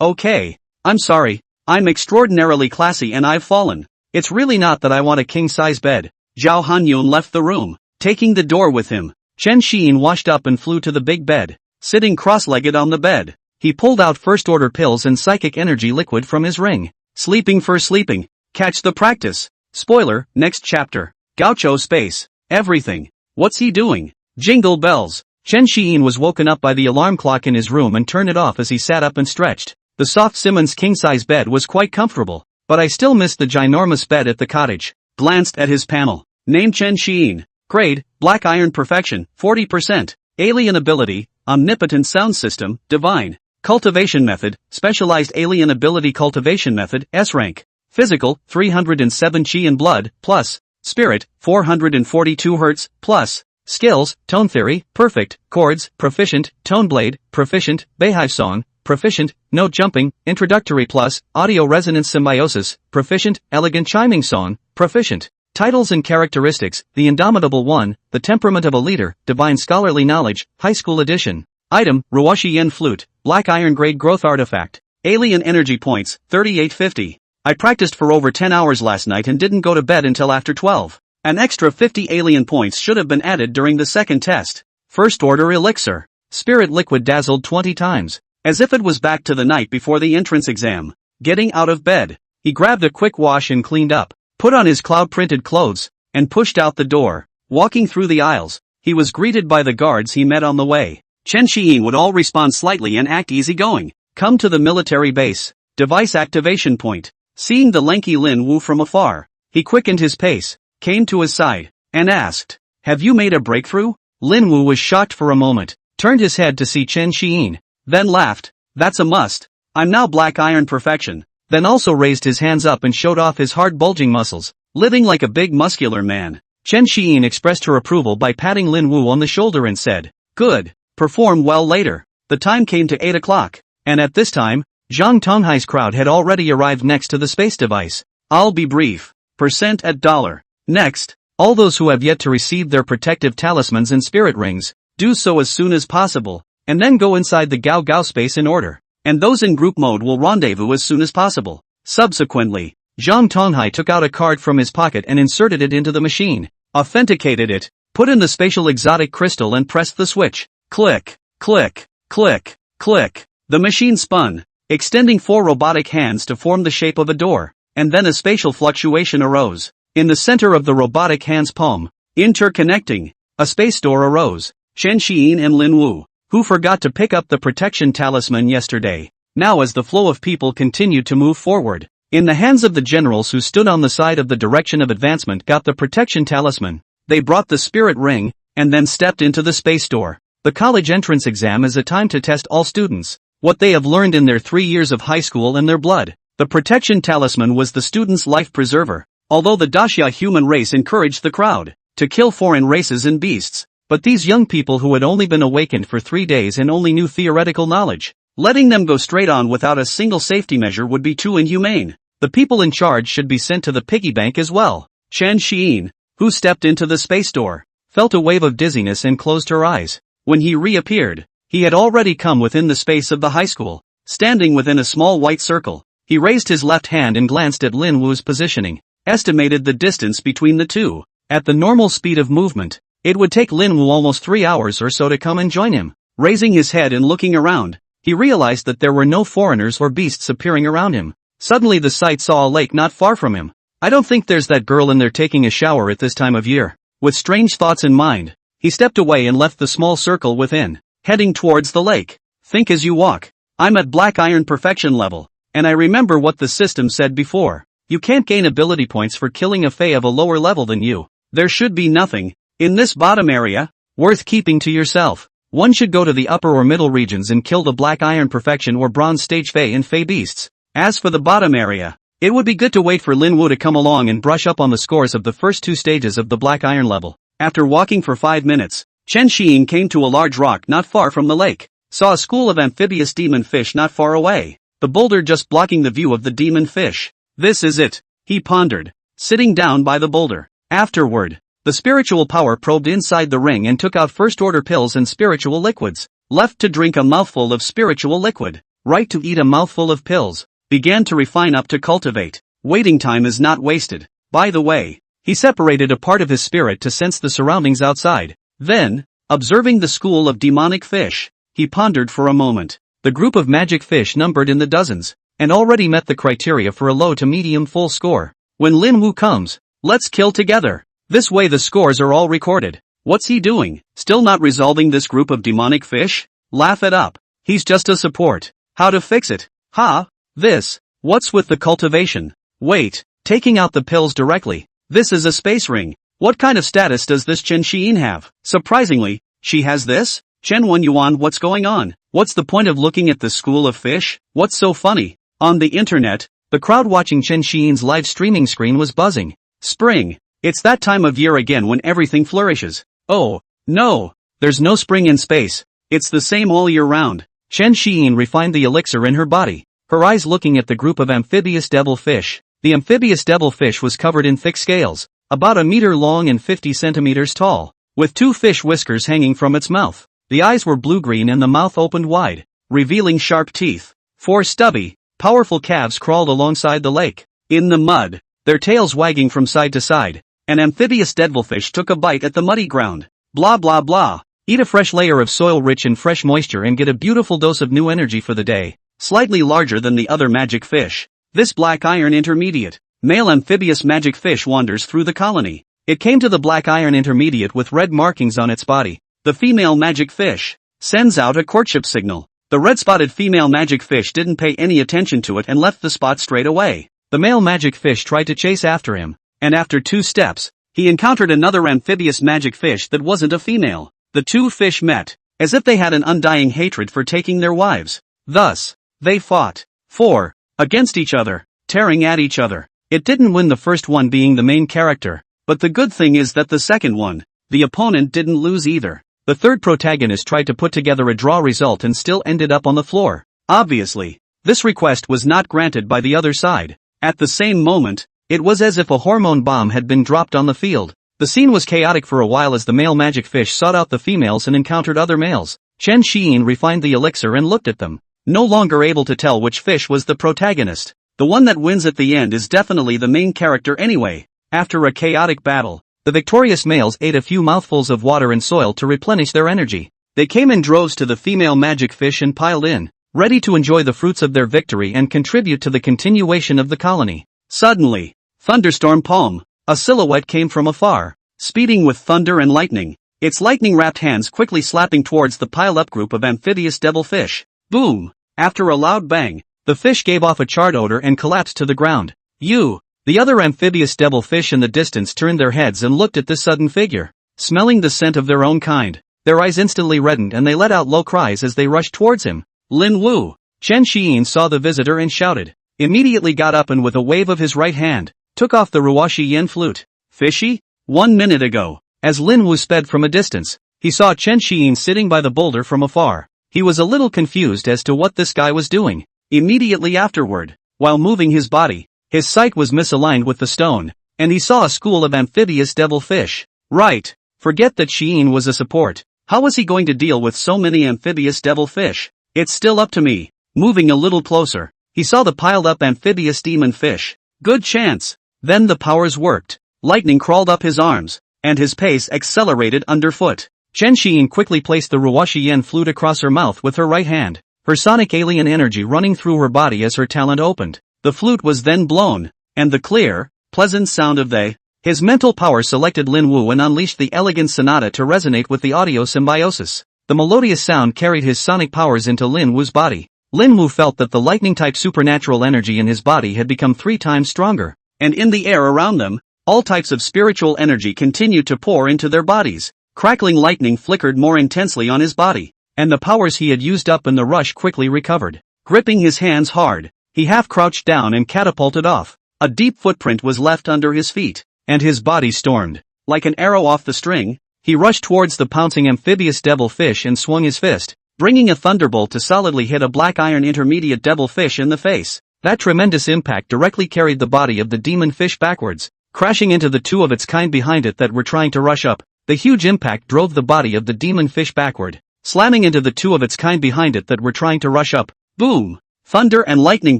Okay. I'm sorry. I'm extraordinarily classy and I've fallen. It's really not that I want a king-size bed. Zhao Hanyun left the room, taking the door with him. Chen Xiyin washed up and flew to the big bed. Sitting cross-legged on the bed, he pulled out first-order pills and psychic energy liquid from his ring. Sleeping for sleeping. Catch the practice. Spoiler, next chapter. Gaucho space. Everything. What's he doing? Jingle bells. Chen Xiyin was woken up by the alarm clock in his room and turned it off as he sat up and stretched. The soft Simmons king-size bed was quite comfortable, but I still missed the ginormous bed at the cottage. Glanced at his panel. Name Chen Xiyin. Grade, Black Iron Perfection, 40%. Alien ability, Omnipotent Sound System, Divine. Cultivation method, Specialized Alien Ability Cultivation Method, S rank. Physical, 307 Chi in blood, plus. Spirit, 442 Hz, plus. Skills, Tone Theory, Perfect, Chords, Proficient, Tone Blade, Proficient, Beehive Song, Proficient, Note Jumping, Introductory plus, Audio Resonance Symbiosis, Proficient, Elegant Chiming Song, Proficient. Titles and characteristics, The Indomitable One, The Temperament of a Leader, Divine Scholarly Knowledge, High School Edition. Item, Ruwashi Yen Flute, Black Iron Grade Growth Artifact. Alien Energy Points, 3850. I practiced for over 10 hours last night and didn't go to bed until after 12. An extra 50 alien points should have been added during the second test. First order elixir. Spirit liquid dazzled 20 times. As if it was back to the night before the entrance exam. Getting out of bed, he grabbed a quick wash and cleaned up, put on his cloud-printed clothes, and pushed out the door. Walking through the aisles, he was greeted by the guards he met on the way. Chen Xiyin would all respond slightly and act easygoing. Come to the military base. Device activation point. Seeing the lanky Lin Wu from afar, he quickened his pace, came to his side, and asked, have you made a breakthrough? Lin Wu was shocked for a moment, turned his head to see Chen Xiyin, then laughed. That's a must. I'm now Black Iron Perfection. Then also raised his hands up and showed off his hard bulging muscles, living like a big muscular man. Chen Xiyin expressed her approval by patting Lin Wu on the shoulder and said, good, perform well later. The time came to 8 o'clock, and at this time, Zhang Tonghai's crowd had already arrived next to the space device. I'll be brief. Percent at dollar. Next, all those who have yet to receive their protective talismans and spirit rings, do so as soon as possible. and then go inside the Gao Gao space in order. And those in group mode will rendezvous as soon as possible. Subsequently, Zhang Tonghai took out a card from his pocket and inserted it into the machine, authenticated it, put in the spatial exotic crystal and pressed the switch. Click, click, click, click. The machine spun, extending 4 robotic hands to form the shape of a door, and then a spatial fluctuation arose. In the center of the robotic hand's palm, interconnecting, a space door arose. Chen Xiyin and Lin Wu, who forgot to pick up the protection talisman yesterday, now as the flow of people continued to move forward, in the hands of the generals who stood on the side of the direction of advancement got the protection talisman. They brought the spirit ring, and then stepped into the space door. The college entrance exam is a time to test all students, what they have learned in their 3 years of high school and their blood. The protection talisman was the student's life preserver, although the Daxia human race encouraged the crowd to kill foreign races and beasts. But these young people who had only been awakened for 3 days and only knew theoretical knowledge, letting them go straight on without a single safety measure would be too inhumane. The people in charge should be sent to the piggy bank as well. Chen Xiyin, who stepped into the space door, felt a wave of dizziness and closed her eyes. When he reappeared, he had already come within the space of the high school, standing within a small white circle. He raised his left hand and glanced at Lin Wu's positioning, estimated the distance between the two. At the normal speed of movement, it would take Lin Wu almost 3 hours or so to come and join him. Raising his head and looking around, he realized that there were no foreigners or beasts appearing around him. Suddenly the sight saw a lake not far from him. I don't think there's that girl in there taking a shower at this time of year. With strange thoughts in mind, he stepped away and left the small circle within, heading towards the lake. Think as you walk. I'm at Black Iron perfection level, and I remember what the system said before. You can't gain ability points for killing a Fae of a lower level than you. There should be nothing in this bottom area worth keeping to yourself. One should go to the upper or middle regions and kill the Black Iron perfection or bronze stage Fae and Fae beasts. As for the bottom area, it would be good to wait for Lin Wu to come along and brush up on the scores of the first 2 stages of the Black Iron level. After walking for 5 minutes, Chen Xiyin came to a large rock not far from the lake, saw a school of amphibious demon fish not far away, the boulder just blocking the view of the demon fish. This is it, he pondered, sitting down by the boulder. Afterward, the spiritual power probed inside the ring and took out first-order pills and spiritual liquids. Left to drink a mouthful of spiritual liquid, right to eat a mouthful of pills. Began to refine up to cultivate. Waiting time is not wasted. By the way, he separated a part of his spirit to sense the surroundings outside. Then, observing the school of demonic fish, he pondered for a moment. The group of magic fish numbered in the dozens, and already met the criteria for a low to medium full score. When Lin Wu comes, let's kill together. This way the scores are all recorded. What's he doing? Still not resolving this group of demonic fish? Laugh it up. He's just a support. How to fix it? Ha? This. What's with the cultivation? Wait, taking out the pills directly. This is a space ring. What kind of status does this Chen Xiyin have? Surprisingly, she has this? Chen Wen Yuan, what's going on? What's the point of looking at the school of fish? What's so funny? On the internet, the crowd watching Chen Xiyin's live streaming screen was buzzing. Spring. It's that time of year again when everything flourishes. Oh, no. There's no spring in space. It's the same all year round. Chen Xiyin refined the elixir in her body, her eyes looking at the group of amphibious devil fish. The amphibious devil fish was covered in thick scales, about 1 meter long and 50 centimeters tall, with 2 fish whiskers hanging from its mouth. The eyes were blue-green and the mouth opened wide, revealing sharp teeth. 4 stubby, powerful calves crawled alongside the lake, in the mud, their tails wagging from side to side. An amphibious devilfish took a bite at the muddy ground. Blah blah blah. Eat a fresh layer of soil rich in fresh moisture and get a beautiful dose of new energy for the day. Slightly larger than the other magic fish, this black iron intermediate, male amphibious magic fish wanders through the colony. It came to the black iron intermediate with red markings on its body. The female magic fish sends out a courtship signal. The red-spotted female magic fish didn't pay any attention to it and left the spot straight away. The male magic fish tried to chase after him, and after 2 steps, he encountered another amphibious magic fish that wasn't a female. The 2 fish met, as if they had an undying hatred for taking their wives. Thus, they fought, 4, against each other, tearing at each other. It didn't win, the first one being the main character, but the good thing is that the second one, the opponent, didn't lose either. The third protagonist tried to put together a draw result and still ended up on the floor. Obviously, this request was not granted by the other side. At the same moment, it was as if a hormone bomb had been dropped on the field. The scene was chaotic for a while as the male magic fish sought out the females and encountered other males. Chen Xiyin refined the elixir and looked at them, no longer able to tell which fish was the protagonist. The one that wins at the end is definitely the main character anyway. After a chaotic battle, the victorious males ate a few mouthfuls of water and soil to replenish their energy. They came in droves to the female magic fish and piled in, ready to enjoy the fruits of their victory and contribute to the continuation of the colony. Suddenly, Thunderstorm Palm, a silhouette came from afar, speeding with thunder and lightning, its lightning-wrapped hands quickly slapping towards the piled-up group of amphibious devilfish. Boom! After a loud bang, the fish gave off a charred odor and collapsed to the ground. The other amphibious devilfish in the distance turned their heads and looked at this sudden figure. Smelling the scent of their own kind, their eyes instantly reddened and they let out low cries as they rushed towards him. Lin Wu! Chen Xiyin saw the visitor and shouted, immediately got up and with a wave of his right hand, took off the Ruoshi Yen flute. Fishy? 1 minute ago, as Lin Wu sped from a distance, he saw Chen Xiyin sitting by the boulder from afar. He was a little confused as to what this guy was doing. Immediately afterward, while moving his body, his sight was misaligned with the stone, and he saw a school of amphibious devilfish. Right, forget that Xiyin was a support. How was he going to deal with so many amphibious devilfish? It's still up to me. Moving a little closer, he saw the piled-up amphibious demon fish. Good chance. Then the powers worked. Lightning crawled up his arms, and his pace accelerated underfoot. Chen Xiyin quickly placed the Ruoshi Yen flute across her mouth with her right hand, her sonic alien energy running through her body as her talent opened. The flute was then blown, and the clear, pleasant sound of his mental power selected Lin Wu and unleashed the elegant sonata to resonate with the audio symbiosis. The melodious sound carried his sonic powers into Lin Wu's body. Lin Wu felt that the lightning-type supernatural energy in his body had become 3 times stronger, and in the air around them, all types of spiritual energy continued to pour into their bodies. Crackling lightning flickered more intensely on his body, and the powers he had used up in the rush quickly recovered. Gripping his hands hard, he half-crouched down and catapulted off. A deep footprint was left under his feet, and his body stormed. Like an arrow off the string, he rushed towards the pouncing amphibious devilfish and swung his fist, bringing a thunderbolt to solidly hit a black iron intermediate devilfish in the face. That tremendous impact directly carried the body of the demon fish backwards, crashing into the 2 of its kind behind it that were trying to rush up. The huge impact drove the body of the demon fish backward, slamming into the 2 of its kind behind it that were trying to rush up. Boom! Thunder and lightning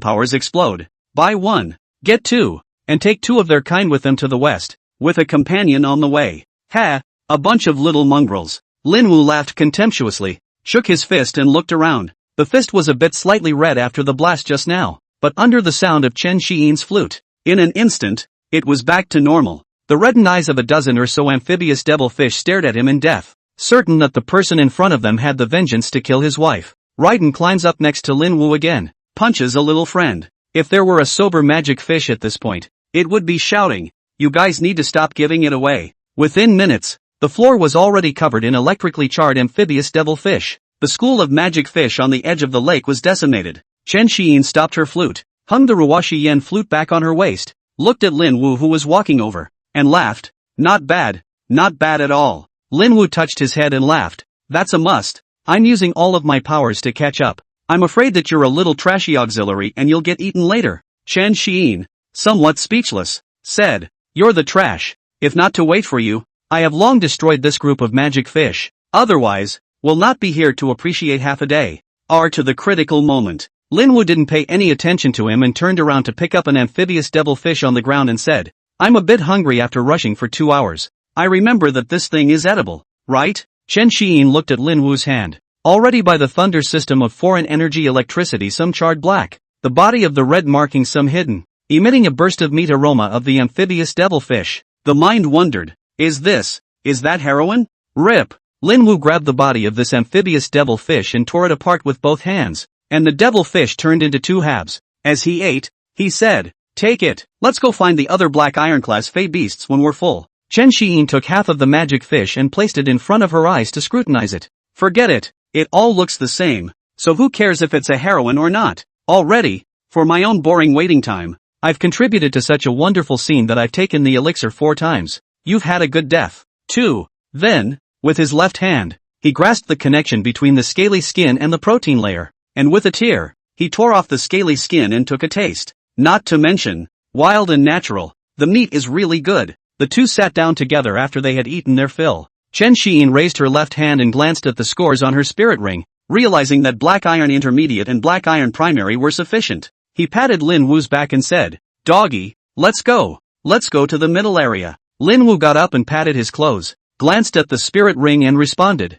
powers explode. Buy 1, get 2, and take 2 of their kind with them to the west, with a companion on the way. Ha! A bunch of little mongrels. Lin Wu laughed contemptuously, shook his fist and looked around. The fist was a bit slightly red after the blast just now, but under the sound of Chen Xiyin's flute, in an instant, it was back to normal. The reddened eyes of a dozen or so amphibious devilfish stared at him in death, certain that the person in front of them had the vengeance to kill his wife. Raiden climbs up next to Lin Wu again, punches a little friend. If there were a sober magic fish at this point, it would be shouting, "You guys need to stop giving it away." Within minutes, the floor was already covered in electrically charred amphibious devilfish. The school of magic fish on the edge of the lake was decimated. Chen Xiyin stopped her flute, hung the Ruoshi Yen flute back on her waist, looked at Lin Wu who was walking over, and laughed. Not bad at all. Lin Wu touched his head and laughed. That's a must. I'm using all of my powers to catch up. I'm afraid that you're a little trashy auxiliary and you'll get eaten later. Chen Xiyin, somewhat speechless, said, "You're the trash. If not to wait for you, I have long destroyed this group of magic fish. Otherwise, will not be here to appreciate half a day." To the critical moment, Lin Wu didn't pay any attention to him and turned around to pick up an amphibious devilfish on the ground and said, "I'm a bit hungry after rushing for 2 hours. I remember that this thing is edible, right?" Chen Xiyin looked at Lin Wu's hand. Already by the thunder system of foreign energy electricity some charred black, the body of the red marking some hidden, emitting a burst of meat aroma of the amphibious devilfish. The mind wondered, is that heroin? Rip! Lin Wu grabbed the body of this amphibious devilfish and tore it apart with both hands, and the devilfish turned into 2 halves. As he ate, he said, "Take it, let's go find the other black iron-class fey beasts when we're full." Chen Xiyin took half of the magic fish and placed it in front of her eyes to scrutinize it. Forget it, it all looks the same, so who cares if it's a heroine or not? Already, for my own boring waiting time, I've contributed to such a wonderful scene that I've taken the elixir 4 times. You've had a good death, too. Then, with his left hand, he grasped the connection between the scaly skin and the protein layer, and with a tear, he tore off the scaly skin and took a taste. Not to mention, wild and natural, the meat is really good. The 2 sat down together after they had eaten their fill. Chen Xiyin raised her left hand and glanced at the scores on her spirit ring, realizing that Black Iron Intermediate and Black Iron Primary were sufficient. He patted Lin Wu's back and said, "Doggy, let's go. Let's go to the middle area." Lin Wu got up and patted his clothes, glanced at the spirit ring and responded,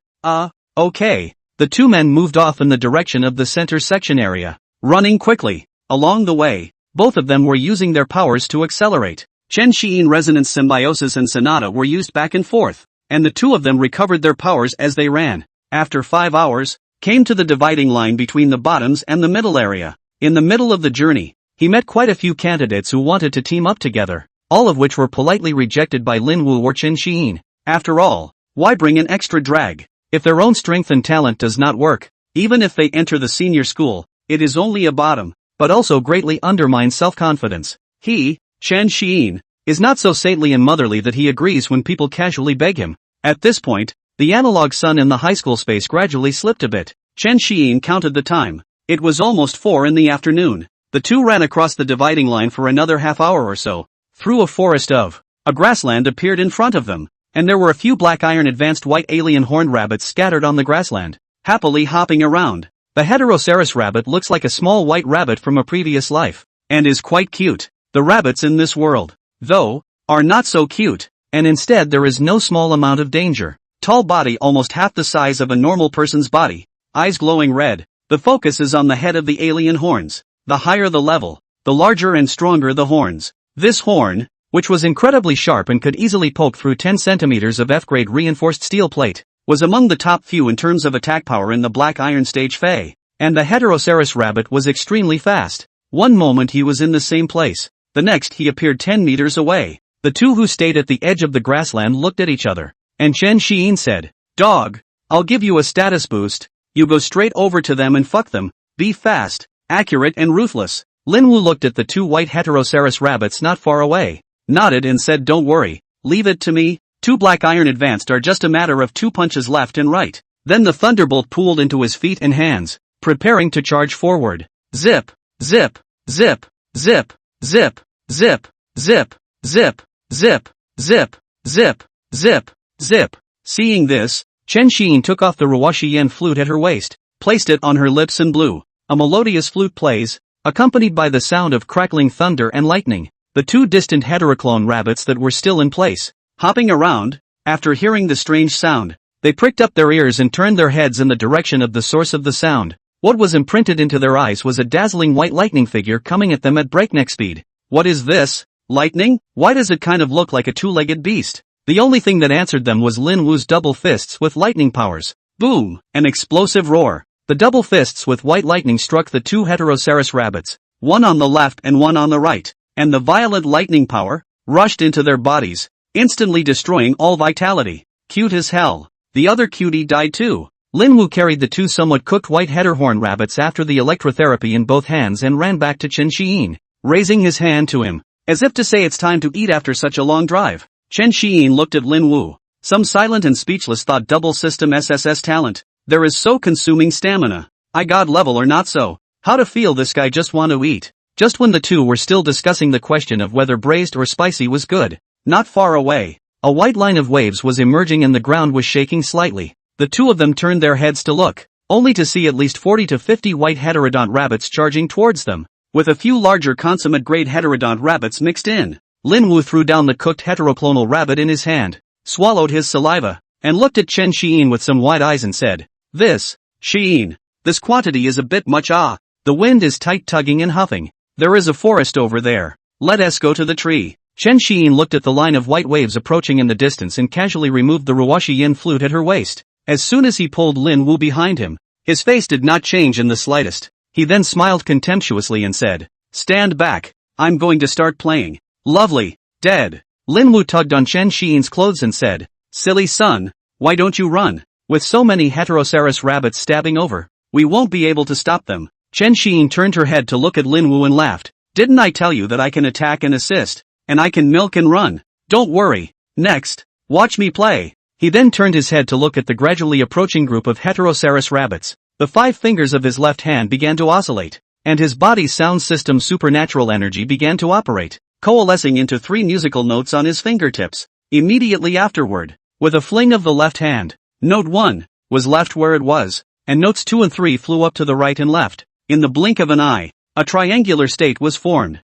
okay." The two men moved off in the direction of the center section area, running quickly. Along the way, both of them were using their powers to accelerate. Chen Xiyin Resonance Symbiosis and Sonata were used back and forth, and the two of them recovered their powers as they ran. After 5 hours, came to the dividing line between the bottoms and the middle area. In the middle of the journey, he met quite a few candidates who wanted to team up together, all of which were politely rejected by Lin Wu or Chen Xiyin. After all, why bring an extra drag? If their own strength and talent does not work, even if they enter the senior school, it is only a bottom, but also greatly undermines self-confidence. He, Chen Xiyin, is not so saintly and motherly that he agrees when people casually beg him. At this point, the analog sun in the high school space gradually slipped a bit. Chen Xiyin counted the time. It was almost 4 in the afternoon. The two ran across the dividing line for another half hour or so. Through a forest of a grassland appeared in front of them, and there were a few black iron advanced white alien horned rabbits scattered on the grassland, happily hopping around. The Heteroceros rabbit looks like a small white rabbit from a previous life, and is quite cute. The rabbits in this world, though, are not so cute, and instead there is no small amount of danger. Tall body almost half the size of a normal person's body, eyes glowing red. The focus is on the head of the alien horns. The higher the level, the larger and stronger the horns. This horn, which was incredibly sharp and could easily poke through 10 centimeters of F-grade reinforced steel plate, was among the top few in terms of attack power in the Black Iron Stage Fey, and the Heteroceros rabbit was extremely fast. One moment he was in the same place, the next he appeared 10 meters away. The two who stayed at the edge of the grassland looked at each other, and Chen Xiyin said, "Dog, I'll give you a status boost. You go straight over to them and fuck them. Be fast, accurate and ruthless." Lin Wu looked at the two white Heteroceros rabbits not far away, nodded and said, "Don't worry, leave it to me. Two Black Iron Advanced are just a matter of 2 punches left and right." Then the thunderbolt pooled into his feet and hands, preparing to charge forward. Zip, zip, zip, zip, zip, zip, zip, zip, zip, zip, zip, zip, zip. Seeing this, Chen Xiyin took off the Ruoxian flute at her waist, placed it on her lips and blew. A melodious flute plays, accompanied by the sound of crackling thunder and lightning. The two distant heteroclone rabbits that were still in place, hopping around, after hearing the strange sound, they pricked up their ears and turned their heads in the direction of the source of the sound. What was imprinted into their eyes was a dazzling white lightning figure coming at them at breakneck speed. "What is this? Lightning? Why does it kind of look like a two-legged beast?" The only thing that answered them was Lin Wu's double fists with lightning powers. Boom! An explosive roar. The double fists with white lightning struck the two Heteroceros rabbits, one on the left and one on the right, and the violent lightning power rushed into their bodies, instantly destroying all vitality. Cute as hell. The other cutie died too. Lin Wu carried the two somewhat cooked white headerhorn rabbits after the electrotherapy in both hands and ran back to Chen Xiyin, raising his hand to him, as if to say it's time to eat after such a long drive. Chen Xiyin looked at Lin Wu, some silent and speechless thought double system SSS talent. There is so consuming stamina. I god level or not so. How to feel this guy just want to eat. Just when the two were still discussing the question of whether braised or spicy was good, not far away, a white line of waves was emerging and the ground was shaking slightly. The two of them turned their heads to look, only to see at least 40 to 50 white heterodont rabbits charging towards them, with a few larger consummate grade heterodont rabbits mixed in. Lin Wu threw down the cooked heteroclonal rabbit in his hand, swallowed his saliva, and looked at Chen Xiyin with some wide eyes and said, "This, Xiyin, this quantity is a bit much ah. The wind is tight tugging and huffing. There is a forest over there. Let us go to the tree." Chen Xiyin looked at the line of white waves approaching in the distance and casually removed the Ruoxian flute at her waist. As soon as he pulled Lin Wu behind him, his face did not change in the slightest. He then smiled contemptuously and said, "Stand back, I'm going to start playing." "Lovely, dead." Lin Wu tugged on Chen Xiyin's clothes and said, "Silly son, why don't you run? With so many Heteroceros rabbits stabbing over, we won't be able to stop them." Chen Xiyin turned her head to look at Lin Wu and laughed. "Didn't I tell you that I can attack and assist, and I can milk and run? Don't worry. Next, watch me play." He then turned his head to look at the gradually approaching group of Heteroceros rabbits. The 5 fingers of his left hand began to oscillate, and his body's sound system supernatural energy began to operate, coalescing into 3 musical notes on his fingertips. Immediately afterward, with a fling of the left hand. Note 1 was left where it was, and notes 2 and 3 flew up to the right and left. In the blink of an eye, a triangular state was formed.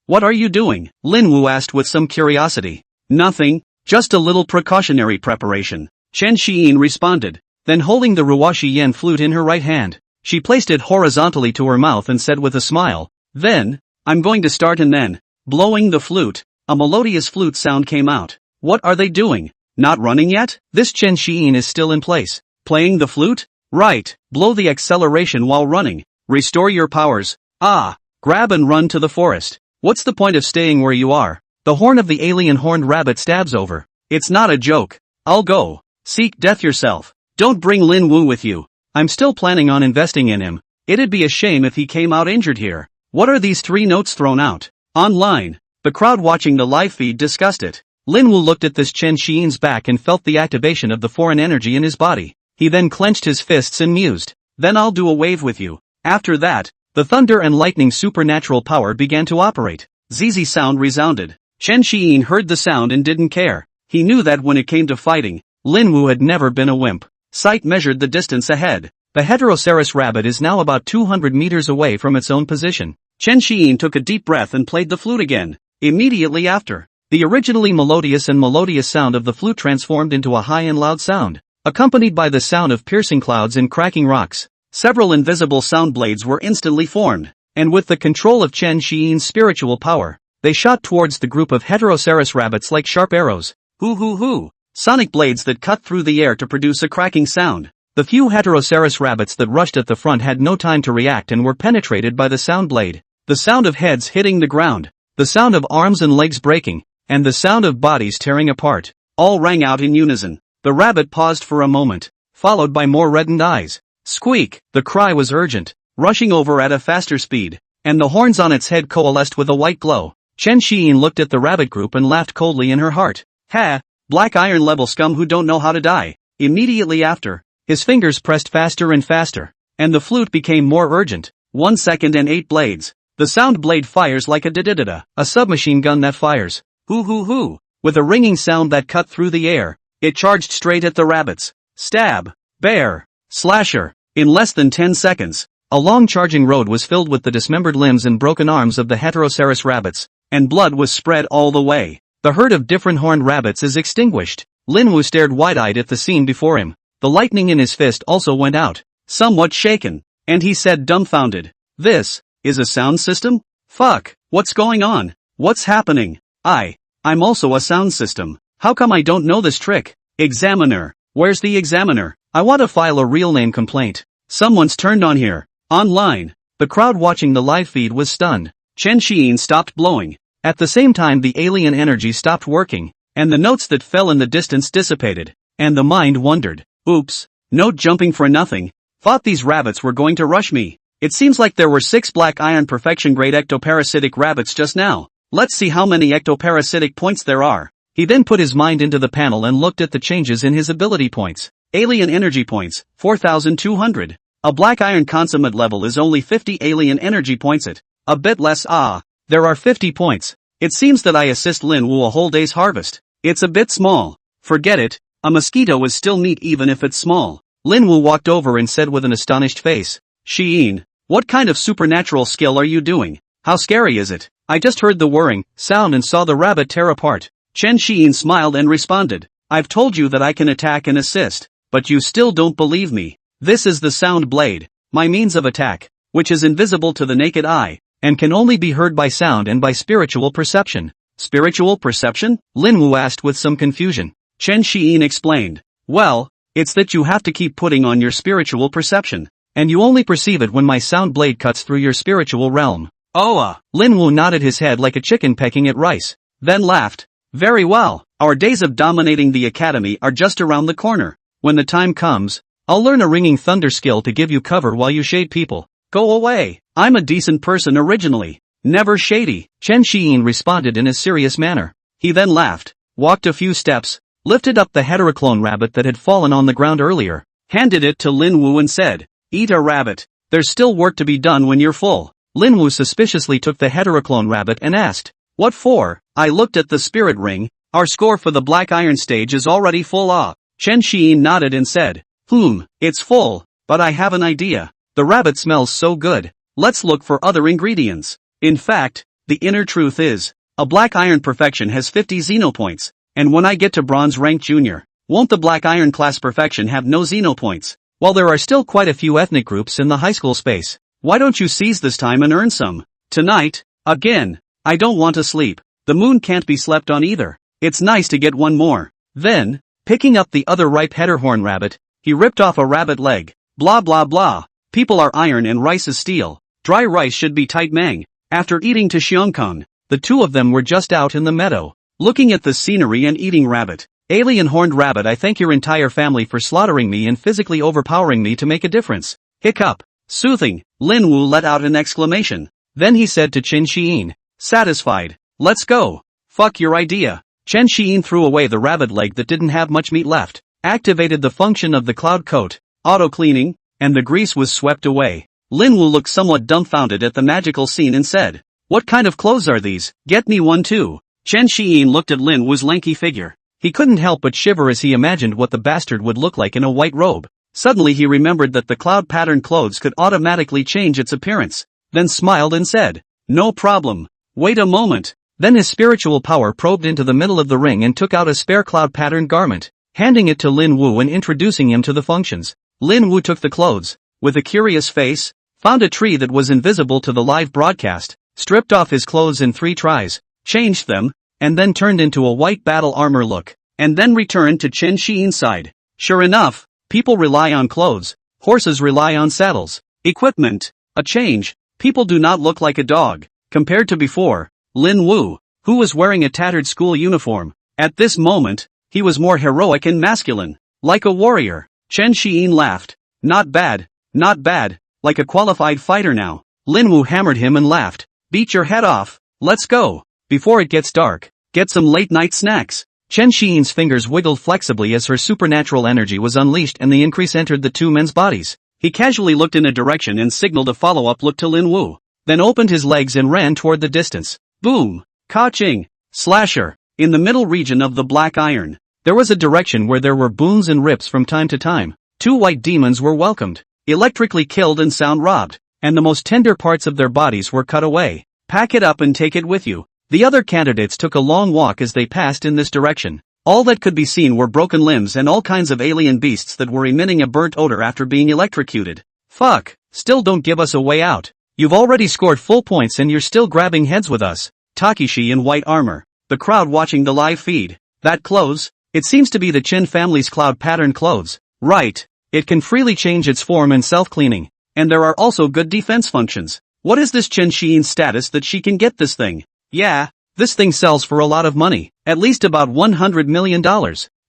What are you doing? Lin Wu asked with some curiosity. Nothing, just a little precautionary preparation, Chen Xiyin responded. Then holding the Ruoshi Yen flute in her right hand, she placed it horizontally to her mouth and said with a smile, "Then, I'm going to start," and then, blowing the flute, a melodious flute sound came out. What are they doing? Not running yet? This Chen Xiyin is still in place. Playing the flute? Right, blow the acceleration while running. Restore your powers. Grab and run to the forest. What's the point of staying where you are? The horn of the alien horned rabbit stabs over. It's not a joke. I'll go. Seek death yourself. Don't bring Lin Wu with you. I'm still planning on investing in him. It'd be a shame if he came out injured here. What are these 3 notes thrown out? Online. The crowd watching the live feed discussed it. Lin Wu looked at this Chen Xiyin's back and felt the activation of the foreign energy in his body. He then clenched his fists and mused. Then I'll do a wave with you. After that, the thunder and lightning supernatural power began to operate. ZZ sound resounded. Chen Xiyin heard the sound and didn't care. He knew that when it came to fighting, Lin Wu had never been a wimp. Sight measured the distance ahead. The Heteroceros rabbit is now about 200 meters away from its own position. Chen Xiyin took a deep breath and played the flute again. Immediately after, the originally melodious sound of the flute transformed into a high and loud sound, accompanied by the sound of piercing clouds and cracking rocks. Several invisible sound blades were instantly formed, and with the control of Chen Xiyin's spiritual power, they shot towards the group of Heteroceros rabbits like sharp arrows. Hoo! Sonic blades that cut through the air to produce a cracking sound. The few Heteroceros rabbits that rushed at the front had no time to react and were penetrated by the sound blade. The sound of heads hitting the ground, the sound of arms and legs breaking, and the sound of bodies tearing apart, all rang out in unison. The rabbit paused for a moment, followed by more reddened eyes. Squeak! The cry was urgent, rushing over at a faster speed, and the horns on its head coalesced with a white glow. Chen Xiyin looked at the rabbit group and laughed coldly in her heart. Ha! Black iron level scum who don't know how to die. Immediately after, his fingers pressed faster and faster, and the flute became more urgent. 1 second and 8 blades. The sound blade fires like a submachine gun that fires. Hoo! With a ringing sound that cut through the air, it charged straight at the rabbits. Stab! Bear! Slasher! In less than 10 seconds, a long charging road was filled with the dismembered limbs and broken arms of the Heteroceros rabbits, and blood was spread all the way. The herd of different horned rabbits is extinguished. Lin Wu stared wide-eyed at the scene before him. The lightning in his fist also went out, somewhat shaken, and he said dumbfounded, "This is a sound system? Fuck, what's going on? What's happening? I'm also a sound system. How come I don't know this trick? Examiner, where's the examiner? I want to file a real name complaint. Someone's turned on here." Online, the crowd watching the live feed was stunned. Chen Xiyin stopped blowing. At the same time the alien energy stopped working, and the notes that fell in the distance dissipated, and the mind wondered. Oops, note jumping for nothing. Thought these rabbits were going to rush me. It seems like there were 6 black iron perfection grade ectoparasitic rabbits just now. Let's see how many ectoparasitic points there are. He then put his mind into the panel and looked at the changes in his ability points. Alien energy points, 4,200. A black iron consummate level is only 50 alien energy points it. A bit less. There are 50 points. It seems that I assist Lin Wu a whole day's harvest. It's a bit small. Forget it. A mosquito is still meat even if it's small. Lin Wu walked over and said with an astonished face. Xiyin, what kind of supernatural skill are you doing? How scary is it? I just heard the whirring sound and saw the rabbit tear apart. Chen Xiyin smiled and responded. I've told you that I can attack and assist, but you still don't believe me. This is the sound blade, my means of attack, which is invisible to the naked eye, and can only be heard by sound and by spiritual perception. Spiritual perception? Lin Wu asked with some confusion. Chen Xiyin explained. Well, it's that you have to keep putting on your spiritual perception, and you only perceive it when my sound blade cuts through your spiritual realm. Lin Wu nodded his head like a chicken pecking at rice, then laughed. Very well, our days of dominating the academy are just around the corner. When the time comes, I'll learn a ringing thunder skill to give you cover while you shade people. Go away, I'm a decent person originally, never shady, Chen Xiyin responded in a serious manner. He then laughed, walked a few steps, lifted up the heteroclone rabbit that had fallen on the ground earlier, handed it to Lin Wu and said, Eat a rabbit, there's still work to be done when you're full. Lin Wu suspiciously took the heteroclone rabbit and asked, What for? I looked at the spirit ring, Our score for the Black Iron stage is already full. Chen Xiyin nodded and said, it's full, but I have an idea. The rabbit smells so good. Let's look for other ingredients. In fact, the inner truth is, a Black Iron perfection has 50 Xeno points, and when I get to bronze rank junior, won't the Black Iron class perfection have no Xeno points? While there are still quite a few ethnic groups in the high school space, why don't you seize this time and earn some? Tonight, again. I don't want to sleep. The moon can't be slept on either. It's nice to get one more. Then, picking up the other ripe headerhorn rabbit, he ripped off a rabbit leg. Blah blah blah. People are iron and rice is steel. Dry rice should be tight mang. After eating to Xiongkong, the two of them were just out in the meadow, looking at the scenery and eating rabbit. Alien horned rabbit, I thank your entire family for slaughtering me and physically overpowering me to make a difference. Hiccup. Soothing. Lin Wu let out an exclamation. Then he said to Chen Xiyin, satisfied. Let's go. Fuck your idea. Chen Xiyin threw away the rabbit leg that didn't have much meat left, activated the function of the cloud coat, auto-cleaning, and the grease was swept away. Lin Wu looked somewhat dumbfounded at the magical scene and said, what kind of clothes are these? Get me one too. Chen Xiyin looked at Lin Wu's lanky figure. He couldn't help but shiver as he imagined what the bastard would look like in a white robe. Suddenly he remembered that the cloud pattern clothes could automatically change its appearance, then smiled and said, no problem. Wait a moment. Then his spiritual power probed into the middle of the ring and took out a spare cloud pattern garment, handing it to Lin Wu and introducing him to the functions. Lin Wu took the clothes, with a curious face, found a tree that was invisible to the live broadcast, stripped off his clothes in 3 tries, changed them, and then turned into a white battle armor look, and then returned to Chen Xiyin's side. Sure enough, people rely on clothes, horses rely on saddles, equipment, a change. People do not look like a dog. Compared to before, Lin Wu, who was wearing a tattered school uniform, at this moment, he was more heroic and masculine, like a warrior. Chen Xiyin laughed. Not bad, like a qualified fighter now. Lin Wu hammered him and laughed. Beat your head off. Let's go. Before it gets dark, get some late night snacks. Chen Xiyin's fingers wiggled flexibly as her supernatural energy was unleashed and the increase entered the two men's bodies. He casually looked in a direction and signaled a follow-up look to Lin Wu, then opened his legs and ran toward the distance. Boom! Ka-ching! Slasher! In the middle region of the Black Iron, there was a direction where there were booms and rips from time to time. 2 white demons were welcomed, electrically killed and sound robbed, and the most tender parts of their bodies were cut away. Pack it up and take it with you. The other candidates took a long walk as they passed in this direction. All that could be seen were broken limbs and all kinds of alien beasts that were emitting a burnt odor after being electrocuted. Fuck, still don't give us a way out. You've already scored full points and you're still grabbing heads with us. Takeshi in white armor. The crowd watching the live feed. That clothes? It seems to be the Chen family's cloud pattern clothes. Right. It can freely change its form and self-cleaning. And there are also good defense functions. What is this Chen Xiyin status that she can get this thing? Yeah, this thing sells for a lot of money. At least about $100 million.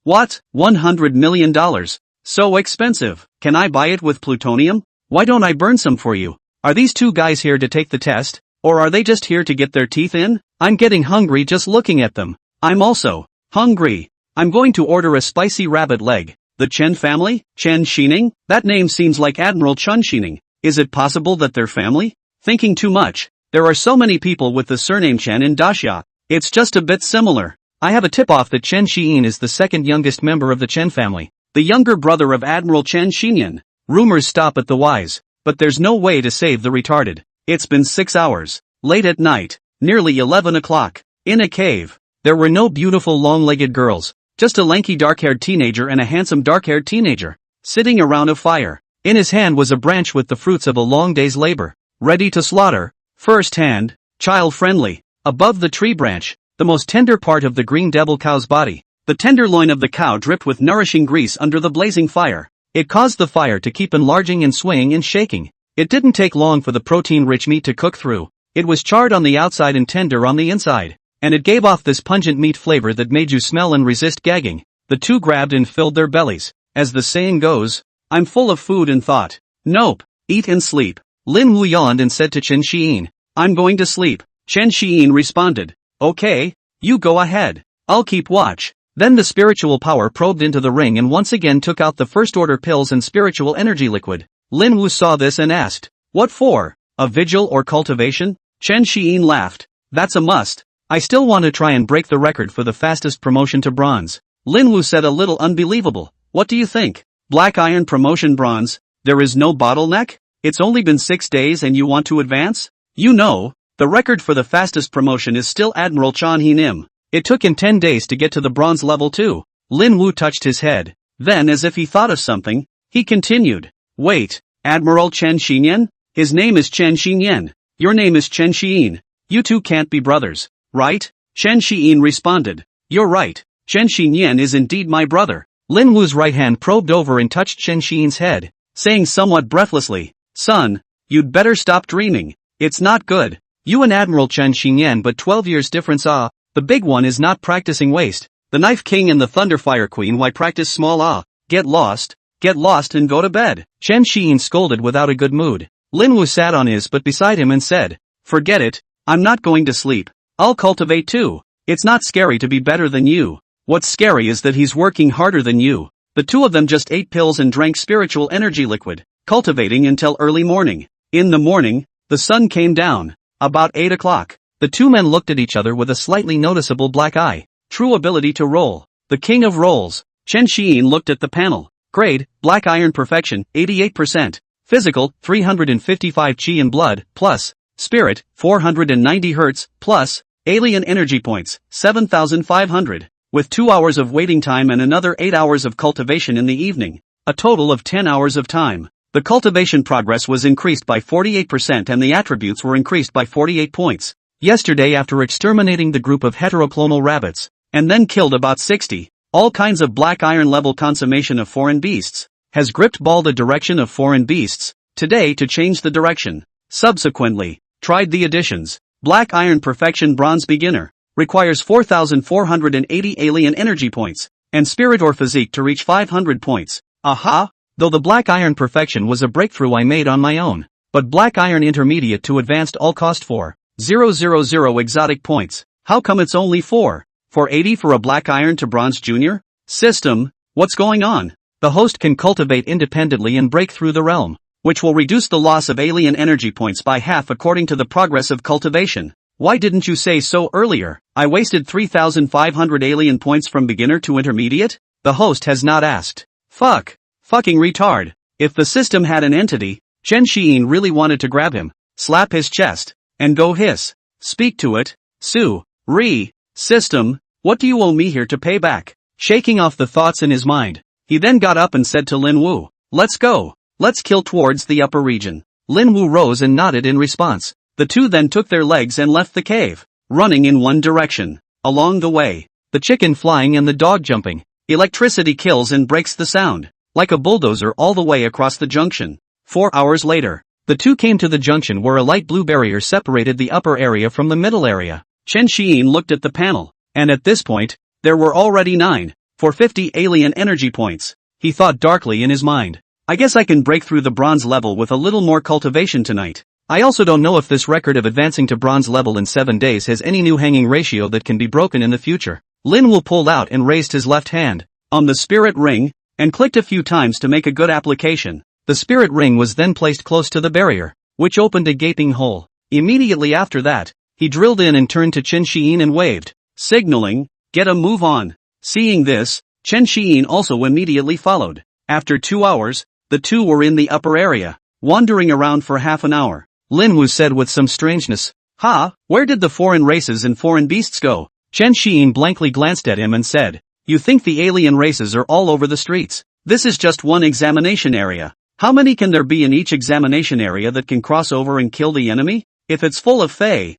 What? $100 million? So expensive. Can I buy it with plutonium? Why don't I burn some for you? Are these 2 guys here to take the test? Or are they just here to get their teeth in? I'm getting hungry just looking at them. I'm also hungry. I'm going to order a spicy rabbit leg. The Chen family? Chen Xining? That name seems like Admiral Chen Xining. Is it possible that they're family? Thinking too much. There are so many people with the surname Chen in Daxia. It's just a bit similar. I have a tip-off that Chen Xiyin is the second youngest member of the Chen family, the younger brother of Admiral Chen Xinyan. Rumors stop at the wise, but there's no way to save the retarded. It's been 6 hours. Late at night, nearly 11 o'clock. In a cave. There were no beautiful long-legged girls, just a lanky dark-haired teenager and a handsome dark-haired teenager, sitting around a fire. In his hand was a branch with the fruits of a long day's labor, ready to slaughter. First hand, child-friendly. Above the tree branch, the most tender part of the green devil cow's body. The tenderloin of the cow dripped with nourishing grease under the blazing fire. It caused the fire to keep enlarging and swaying and shaking. It didn't take long for the protein-rich meat to cook through. It was charred on the outside and tender on the inside, and it gave off this pungent meat flavor that made you smell and resist gagging. The 2 grabbed and filled their bellies. As the saying goes, I'm full of food and thought. Nope, eat and sleep. Lin Wu yawned and said to Chen Xiyin, I'm going to sleep. Chen Xiyin responded, okay, you go ahead. I'll keep watch. Then the spiritual power probed into the ring and once again took out the first order pills and spiritual energy liquid. Lin Wu saw this and asked, what for? A vigil or cultivation? Chen Xiyin laughed. That's a must. I still want to try and break the record for the fastest promotion to bronze. Lin Wu said a little unbelievable. What do you think? Black Iron promotion bronze? There is no bottleneck? It's only been 6 days and you want to advance? You know, the record for the fastest promotion is still Admiral Chan He Nim. It took him 10 days to get to the bronze level too. Lin Wu touched his head. Then, as if he thought of something, he continued. Wait, Admiral Chen Xinyan? His name is Chen Xinyan. Your name is Chen Xiyin. You two can't be brothers, right? Chen Xiyin responded. You're right. Chen Xinyan is indeed my brother. Lin Wu's right hand probed over and touched Chen Xiyin's head, saying somewhat breathlessly, Son, you'd better stop dreaming. It's not good. You and Admiral Chen Xinyan but 12 years difference. The big one is not practicing waste. The Knife King and the Thunderfire Queen why practice small. Get lost and go to bed. Chen Xiyin scolded without a good mood. Lin Wu sat on his butt beside him and said, Forget it, I'm not going to sleep. I'll cultivate too. It's not scary to be better than you. What's scary is that he's working harder than you. The two of them just ate pills and drank spiritual energy liquid, cultivating until early morning. In the morning, the sun came down. About 8 o'clock. The two men looked at each other with a slightly noticeable black eye. True ability to roll. The king of rolls. Chen Xiyin looked at the panel. Grade, Black Iron Perfection, 88%. Physical, 355 Qi in blood, plus. Spirit, 490 Hz, plus. Alien Energy Points, 7,500. With 2 hours of waiting time and another 8 hours of cultivation in the evening. A total of 10 hours of time. The cultivation progress was increased by 48% and the attributes were increased by 48 points. Yesterday, after exterminating the group of heteroclonal rabbits, and then killed about 60, all kinds of black iron level consummation of foreign beasts, has gripped ball the direction of foreign beasts, today to change the direction. Subsequently, tried the additions. Black Iron Perfection Bronze Beginner, requires 4,480 alien energy points, and spirit or physique to reach 500 points. Aha! Though the Black Iron Perfection was a breakthrough I made on my own, but Black Iron Intermediate to Advanced all cost 4,000 exotic points. How come it's only 4,480 for a Black Iron to Bronze Junior? System, what's going on? The host can cultivate independently and break through the realm, which will reduce the loss of alien energy points by half according to the progress of cultivation. Why didn't you say so earlier? I wasted 3,500 alien points from beginner to intermediate? The host has not asked. Fucking retard. If the system had an entity, Chen Xiyin really wanted to grab him, slap his chest, and go hiss. Speak to it. System, what do you owe me here to pay back? Shaking off the thoughts in his mind, he then got up and said to Lin Wu, Let's go. Let's kill towards the upper region. Lin Wu rose and nodded in response. The two then took their legs and left the cave, running in one direction. Along the way, the chicken flying and the dog jumping. Electricity kills and breaks the sound, like a bulldozer all the way across the junction. 4 hours later, the two came to the junction where a light blue barrier separated the upper area from the middle area. Chen Xiyin looked at the panel, and at this point, there were already 9,450 alien energy points. He thought darkly in his mind. I guess I can break through the bronze level with a little more cultivation tonight. I also don't know if this record of advancing to bronze level in 7 days has any new hanging ratio that can be broken in the future. Lin Wu pulled out and raised his left hand on the spirit ring, and clicked a few times to make a good application. The spirit ring was then placed close to the barrier, which opened a gaping hole. Immediately after that, he drilled in and turned to Chen Xiyin and waved, signaling, get a move on. Seeing this, Chen Xiyin also immediately followed. After 2 hours, the two were in the upper area, wandering around for half an hour. Lin Wu said with some strangeness, where did the foreign races and foreign beasts go? Chen Xiyin blankly glanced at him and said, you think the alien races are all over the streets? This is just one examination area. How many can there be in each examination area that can cross over and kill the enemy? If it's full of fey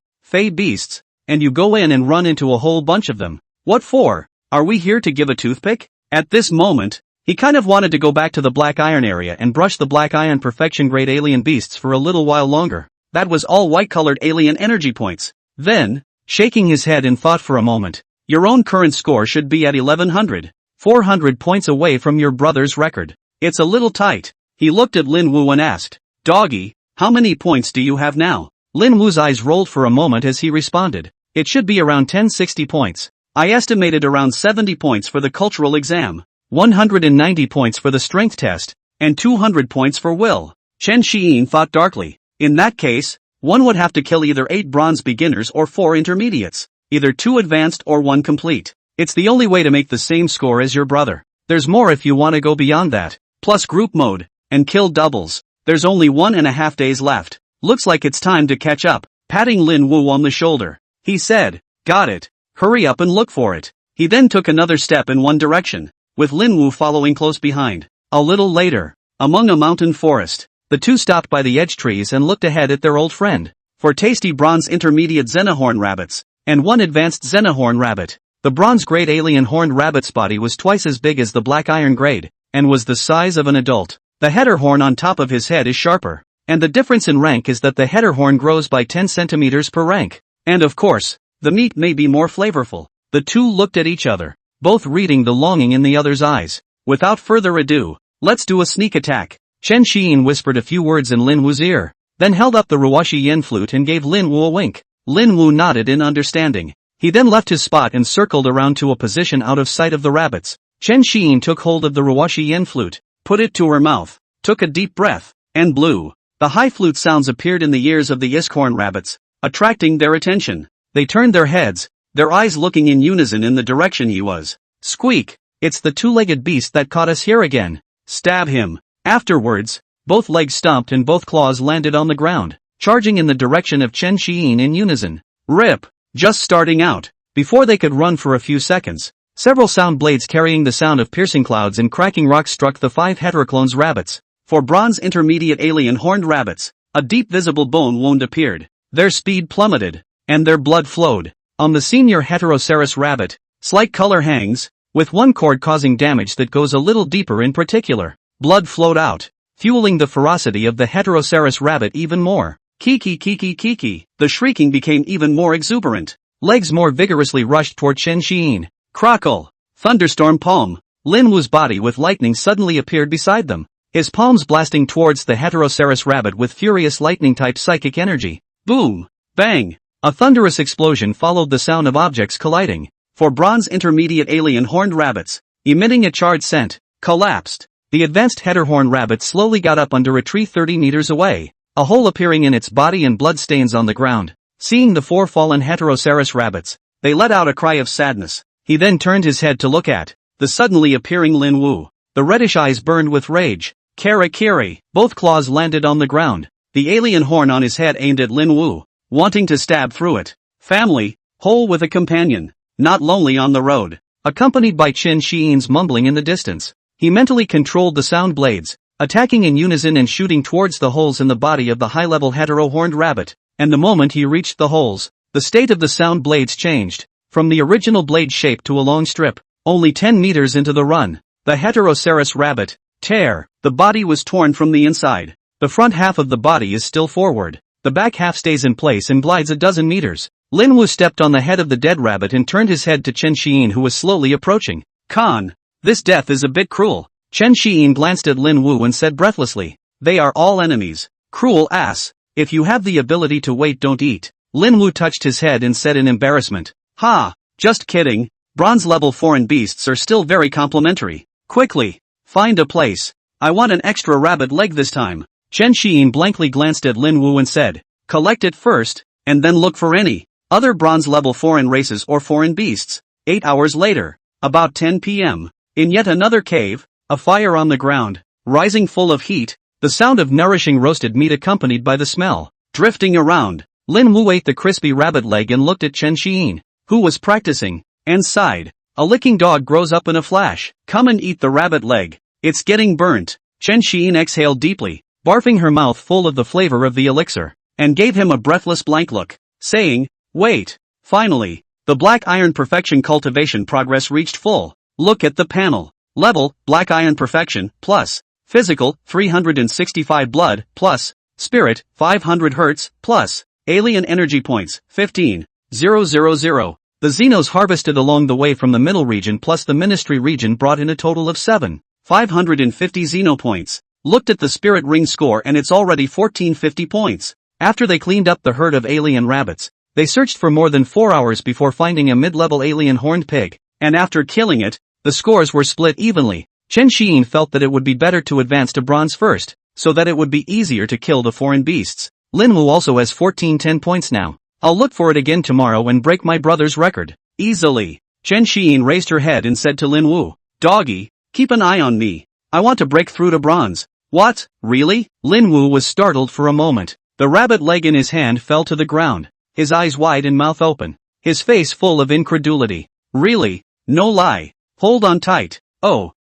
beasts, and you go in and run into a whole bunch of them, what for? Are we here to give a toothpick? At this moment, he kind of wanted to go back to the Black Iron area and brush the Black Iron Perfection grade alien beasts for a little while longer. That was all white-colored alien energy points. Then, shaking his head in thought for a moment, your own current score should be at 1,100, 400 points away from your brother's record. It's a little tight. He looked at Lin Wu and asked, Doggy, how many points do you have now? Lin Wu's eyes rolled for a moment as he responded, it should be around 1060 points. I estimated around 70 points for the cultural exam, 190 points for the strength test, and 200 points for will. Chen Xiyin thought darkly. In that case, one would have to kill either 8 bronze beginners or 4 intermediates. either 2 advanced or 1 complete. It's the only way to make the same score as your brother. There's more if you want to go beyond that. Plus group mode, and kill doubles. There's only 1.5 days left. Looks like it's time to catch up. Patting Lin Wu on the shoulder, he said, "Got it. Hurry up and look for it." He then took another step in one direction, with Lin Wu following close behind. A little later, among a mountain forest, the two stopped by the edge trees and looked ahead at their old friend. 4 tasty bronze intermediate Xenahorn rabbits, and 1 advanced Xenahorn rabbit. The bronze grade alien horned rabbit's body was twice as big as the black iron grade, and was the size of an adult. The header horn on top of his head is sharper, and the difference in rank is that the header horn grows by 10 centimeters per rank. And of course, the meat may be more flavorful. The two looked at each other, both reading the longing in the other's eyes. Without further ado, let's do a sneak attack. Chen Xiyin whispered a few words in Lin Wu's ear, then held up the Ruwashi Yen flute and gave Lin Wu a wink. Lin Wu nodded in understanding. He then left his spot and circled around to a position out of sight of the rabbits. Chen Xiyin took hold of the Ruwashi Yen flute, put it to her mouth, took a deep breath, and blew. The high flute sounds appeared in the ears of the Iskhorn rabbits, attracting their attention. They turned their heads, their eyes looking in unison in the direction he was. Squeak! It's the two-legged beast that caught us here again. Stab him. Afterwards, both legs stomped and both claws landed on the ground, charging in the direction of Chen Xiyin in unison. Rip! Just starting out. Before they could run for a few seconds, several sound blades carrying the sound of piercing clouds and cracking rocks struck the 5 heteroclones rabbits. 4 bronze intermediate alien horned rabbits, a deep visible bone wound appeared. Their speed plummeted, and their blood flowed. On the senior heteroceros rabbit, slight color hangs, with one cord causing damage that goes a little deeper in particular. Blood flowed out, fueling the ferocity of the heteroceros rabbit even more. Kiki kiki kiki. The shrieking became even more exuberant. Legs more vigorously rushed toward Chen Xiyin. Crackle! Thunderstorm palm. Lin Wu's body with lightning suddenly appeared beside them, his palms blasting towards the heteroceros rabbit with furious lightning-type psychic energy. Boom! Bang! A thunderous explosion followed the sound of objects colliding. 4 bronze intermediate alien horned rabbits, emitting a charred scent, collapsed. The advanced header-horn rabbit slowly got up under a tree 30 meters away, a hole appearing in its body and blood stains on the ground. Seeing the 4 fallen heteroceros rabbits, they let out a cry of sadness. He then turned his head to look at the suddenly appearing Lin Wu. The reddish eyes burned with rage. Kiri. Both claws landed on the ground. The alien horn on his head aimed at Lin Wu, wanting to stab through it. Family, whole with a companion, not lonely on the road. Accompanied by Chen Xiyin's mumbling in the distance, he mentally controlled the sound blades, attacking in unison and shooting towards the holes in the body of the high-level hetero-horned rabbit. And the moment he reached the holes, the state of the sound blades changed, from the original blade shape to a long strip, only 10 meters into the run. The heteroceros rabbit, tear. The body was torn from the inside. The front half of the body is still forward. The back half stays in place and glides a dozen meters. Lin Wu stepped on the head of the dead rabbit and turned his head to Chen Xiyin, who was slowly approaching. Khan, this death is a bit cruel. Chen Xiyin glanced at Lin Wu and said breathlessly, "They are all enemies. Cruel ass. If you have the ability to wait, don't eat." Lin Wu touched his head and said in embarrassment, "Ha, just kidding. Bronze level foreign beasts are still very complimentary. Quickly, find a place. I want an extra rabbit leg this time." Chen Xiyin blankly glanced at Lin Wu and said, "Collect it first, and then look for any other bronze level foreign races or foreign beasts." 8 hours later, about 10 p.m., in yet another cave, a fire on the ground, rising full of heat, the sound of nourishing roasted meat accompanied by the smell, drifting around. Lin Wu ate the crispy rabbit leg and looked at Chen Xiyin, who was practicing, and sighed. "A licking dog grows up in a flash. Come and eat the rabbit leg. It's getting burnt." Chen Xiyin exhaled deeply, barfing her mouth full of the flavor of the elixir, and gave him a breathless blank look, saying, "Wait." Finally, the black iron perfection cultivation progress reached full. Look at the panel. Level, black iron perfection, plus. Physical, 365 blood, plus. Spirit, 500 Hz, plus. Alien energy points, 15,000. The Xenos harvested along the way from the middle region plus the ministry region brought in a total of 7,550 Xeno points. Looked at the spirit ring score and it's already 1450 points. After they cleaned up the herd of alien rabbits, they searched for more than 4 hours before finding a mid-level alien horned pig, and after killing it, the scores were split evenly. Chen Xiyin felt that it would be better to advance to bronze first, so that it would be easier to kill the foreign beasts. Lin Wu also has 1410 points now. I'll look for it again tomorrow and break my brother's record. Easily. Chen Xiyin raised her head and said to Lin Wu, "Doggy, keep an eye on me. I want to break through to bronze." "What, really?" Lin Wu was startled for a moment. The rabbit leg in his hand fell to the ground, his eyes wide and mouth open, his face full of incredulity. "Really? No lie. Hold on tight. Oh,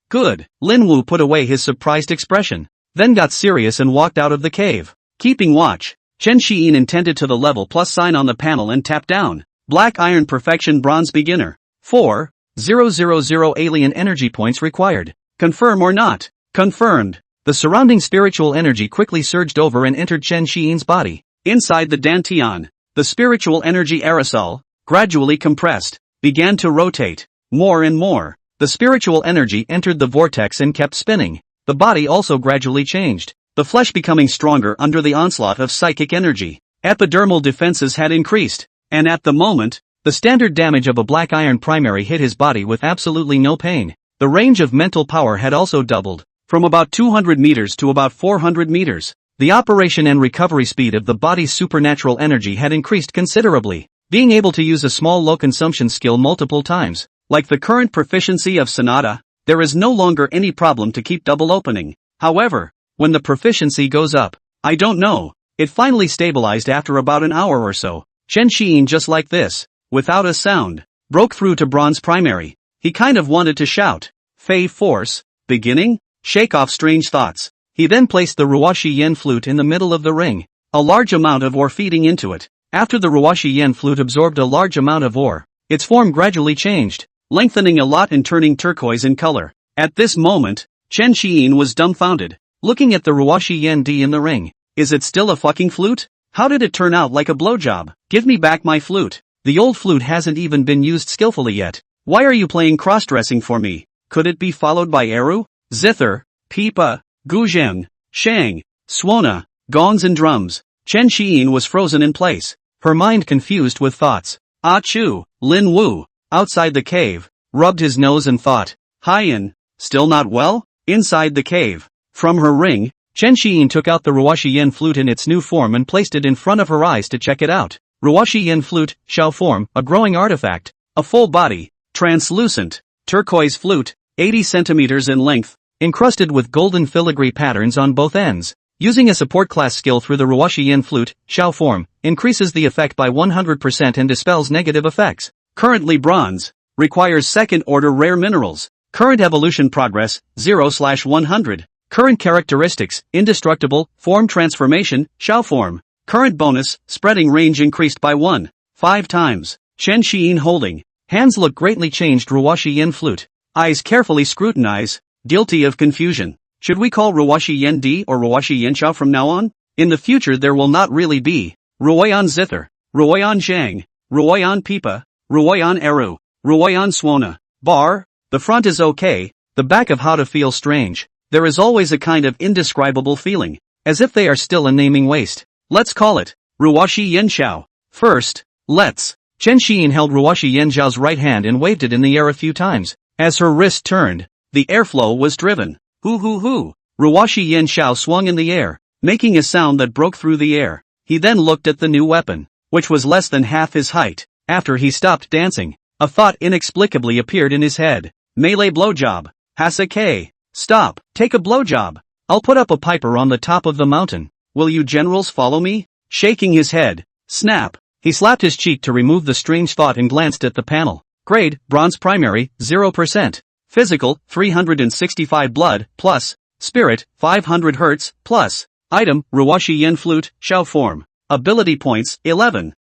good." Lin Wu put away his surprised expression, then got serious and walked out of the cave. Keeping watch, Chen Xiyin intended to the level plus sign on the panel and tapped down. Black Iron Perfection Bronze Beginner. 4,000 alien energy points required. Confirm or not? Confirmed. The surrounding spiritual energy quickly surged over and entered Chen Xiyin's body. Inside the dantian, the spiritual energy aerosol, gradually compressed, began to rotate. More and more. The spiritual energy entered the vortex and kept spinning. The body also gradually changed, the flesh becoming stronger under the onslaught of psychic energy. Epidermal defenses had increased, and at the moment, the standard damage of a black iron primary hit his body with absolutely no pain. The range of mental power had also doubled, from about 200 meters to about 400 meters. The operation and recovery speed of the body's supernatural energy had increased considerably, being able to use a small low-consumption skill multiple times. Like the current proficiency of Sonata, there is no longer any problem to keep double opening. However, when the proficiency goes up, I don't know, it finally stabilized after about an hour or so. Chen Xiyin just like this, without a sound, broke through to bronze primary. He kind of wanted to shout, "Fei Force, beginning?" Shake off strange thoughts. He then placed the Ruoshi Yen flute in the middle of the ring, a large amount of ore feeding into it. After the Ruoshi Yen flute absorbed a large amount of ore, its form gradually changed, lengthening a lot and turning turquoise in color. At this moment, Chen Xiyin was dumbfounded, looking at the Ruoshi Yen D in the ring. Is it still a fucking flute? How did it turn out like a blowjob? Give me back my flute. The old flute hasn't even been used skillfully yet. Why are you playing cross-dressing for me? Could it be followed by Eru, Zither, Pipa, Guzheng, Shang, Swona, gongs and drums? Chen Xiyin was frozen in place, her mind confused with thoughts. Achoo, Lin Wu, outside the cave, rubbed his nose and thought, Haiyan, still not well? Inside the cave, from her ring, Chen Xiyin took out the Ruoshi Yen flute in its new form and placed it in front of her eyes to check it out. Ruoshi Yen flute, Xiao form, a growing artifact, a full body, translucent, turquoise flute, 80 centimeters in length, encrusted with golden filigree patterns on both ends. Using a support class skill through the Ruoshi Yen flute, Xiao form, increases the effect by 100% and dispels negative effects. Currently bronze, requires second order rare minerals. Current evolution progress, 0/100. Current characteristics, indestructible, form transformation, Xiao form. Current bonus, spreading range increased by 1.5 times. Chen Xiyin holding. Hands look greatly changed Ruoshi Yen flute. Eyes carefully scrutinize, guilty of confusion. Should we call Ruoshi Yen D or Ruoshi Yen Xiao from now on? In the future there will not really be Ruoyan Zither, Ruoyan Zhang, Ruoyan Pipa, Ruoyan Eru, Ruoyan Swona. Bar, the front is okay, the back of how to feel strange. There is always a kind of indescribable feeling, as if they are still a naming waste. Let's call it Ruoshi Yen Xiao. First, let's. Chen Xiyin held Ruoshi Yen Xiao's right hand and waved it in the air a few times. As her wrist turned, the airflow was driven. Hoo hoo hoo. Ruoshi Yen Xiao swung in the air, making a sound that broke through the air. He then looked at the new weapon, which was less than half his height. After he stopped dancing, a thought inexplicably appeared in his head. Melee blowjob. Hasake. Stop. Take a blowjob. I'll put up a piper on the top of the mountain. Will you generals follow me? Shaking his head. Snap. He slapped his cheek to remove the strange thought and glanced at the panel. Grade, bronze primary, 0%. Physical, 365 blood, plus. Spirit, 500 Hz, plus. Item, Ruoshi Yen flute, Xiao form. Ability points, 11,000.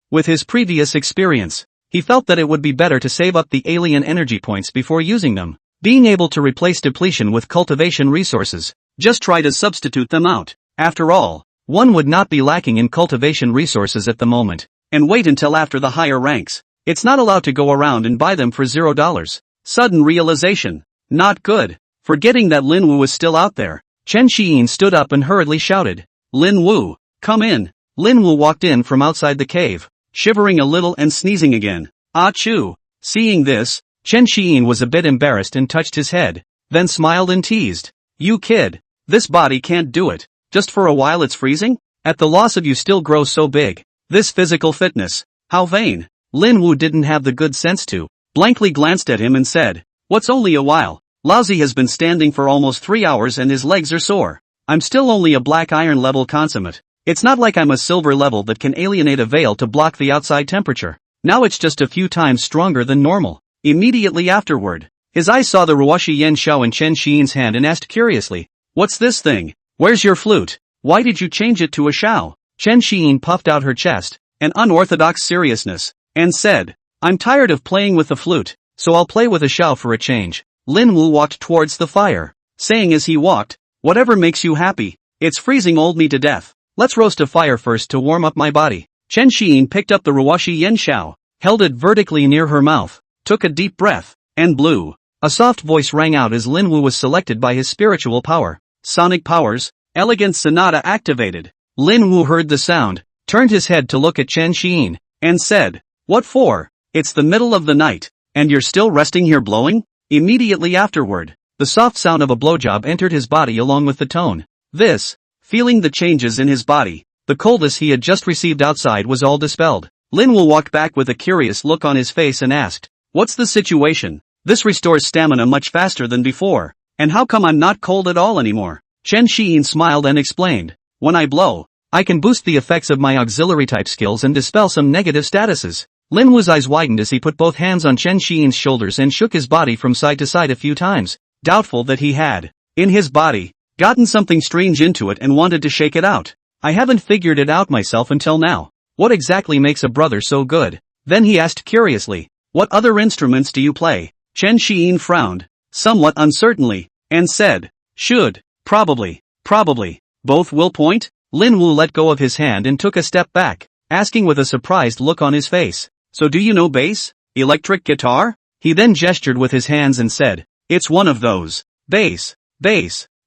With his previous experience, he felt that it would be better to save up the alien energy points before using them. Being able to replace depletion with cultivation resources. Just try to substitute them out. After all, one would not be lacking in cultivation resources at the moment. And wait until after the higher ranks. It's not allowed to go around and buy them for $0. Sudden realization. Not good. Forgetting that Lin Wu was still out there, Chen Xiyin stood up and hurriedly shouted, Lin Wu, come in. Lin Wu walked in from outside the cave, shivering a little and sneezing again. Achoo. Seeing this, Chen Xiyin was a bit embarrassed and touched his head, then smiled and teased. You kid. This body can't do it. Just for a while it's freezing? At the loss of you still grow so big. This physical fitness. How vain. Lin Wu didn't have the good sense to. Blankly glanced at him and said, "What's only a while? Lousy has been standing for almost 3 hours and his legs are sore. I'm still only a black iron level consummate. It's not like I'm a silver level that can alienate a veil to block the outside temperature. Now it's just a few times stronger than normal." Immediately afterward, his eyes saw the Ruoshi Yen Shao in Chen Xi'in's hand and asked curiously, "What's this thing? Where's your flute? Why did you change it to a Shao?" Chen Xi'in puffed out her chest, an unorthodox seriousness, and said, "I'm tired of playing with the flute, so I'll play with a Shao for a change." Lin Wu walked towards the fire, saying as he walked, "Whatever makes you happy. It's freezing old me to death. Let's roast a fire first to warm up my body." Chen Xi'in picked up the Ruoshi Yen Shao, held it vertically near her mouth, took a deep breath, and blew. A soft voice rang out as Lin Wu was selected by his spiritual power. Sonic powers, elegant sonata activated. Lin Wu heard the sound, turned his head to look at Chen Xi'in, and said, "What for? It's the middle of the night, and you're still resting here blowing?" Immediately afterward, the soft sound of a blowjob entered his body along with the tone. Feeling the changes in his body, the coldness he had just received outside was all dispelled. Lin Wu walked back with a curious look on his face and asked, "What's the situation? This restores stamina much faster than before, and how come I'm not cold at all anymore?" Chen Xi'in smiled and explained, "When I blow, I can boost the effects of my auxiliary type skills and dispel some negative statuses." Lin Wu's eyes widened as he put both hands on Chen Xi'in's shoulders and shook his body from side to side a few times, doubtful that he had, in his body, gotten something strange into it and wanted to shake it out. "I haven't figured it out myself until now. What exactly makes a brother so good?" Then he asked curiously, "What other instruments do you play?" Chen Xi'in frowned, somewhat uncertainly, and said, "Should, probably, both will point?" Lin Wu let go of his hand and took a step back, asking with a surprised look on his face, "So do you know bass? Electric guitar?" He then gestured with his hands and said, "It's one of those. Bass.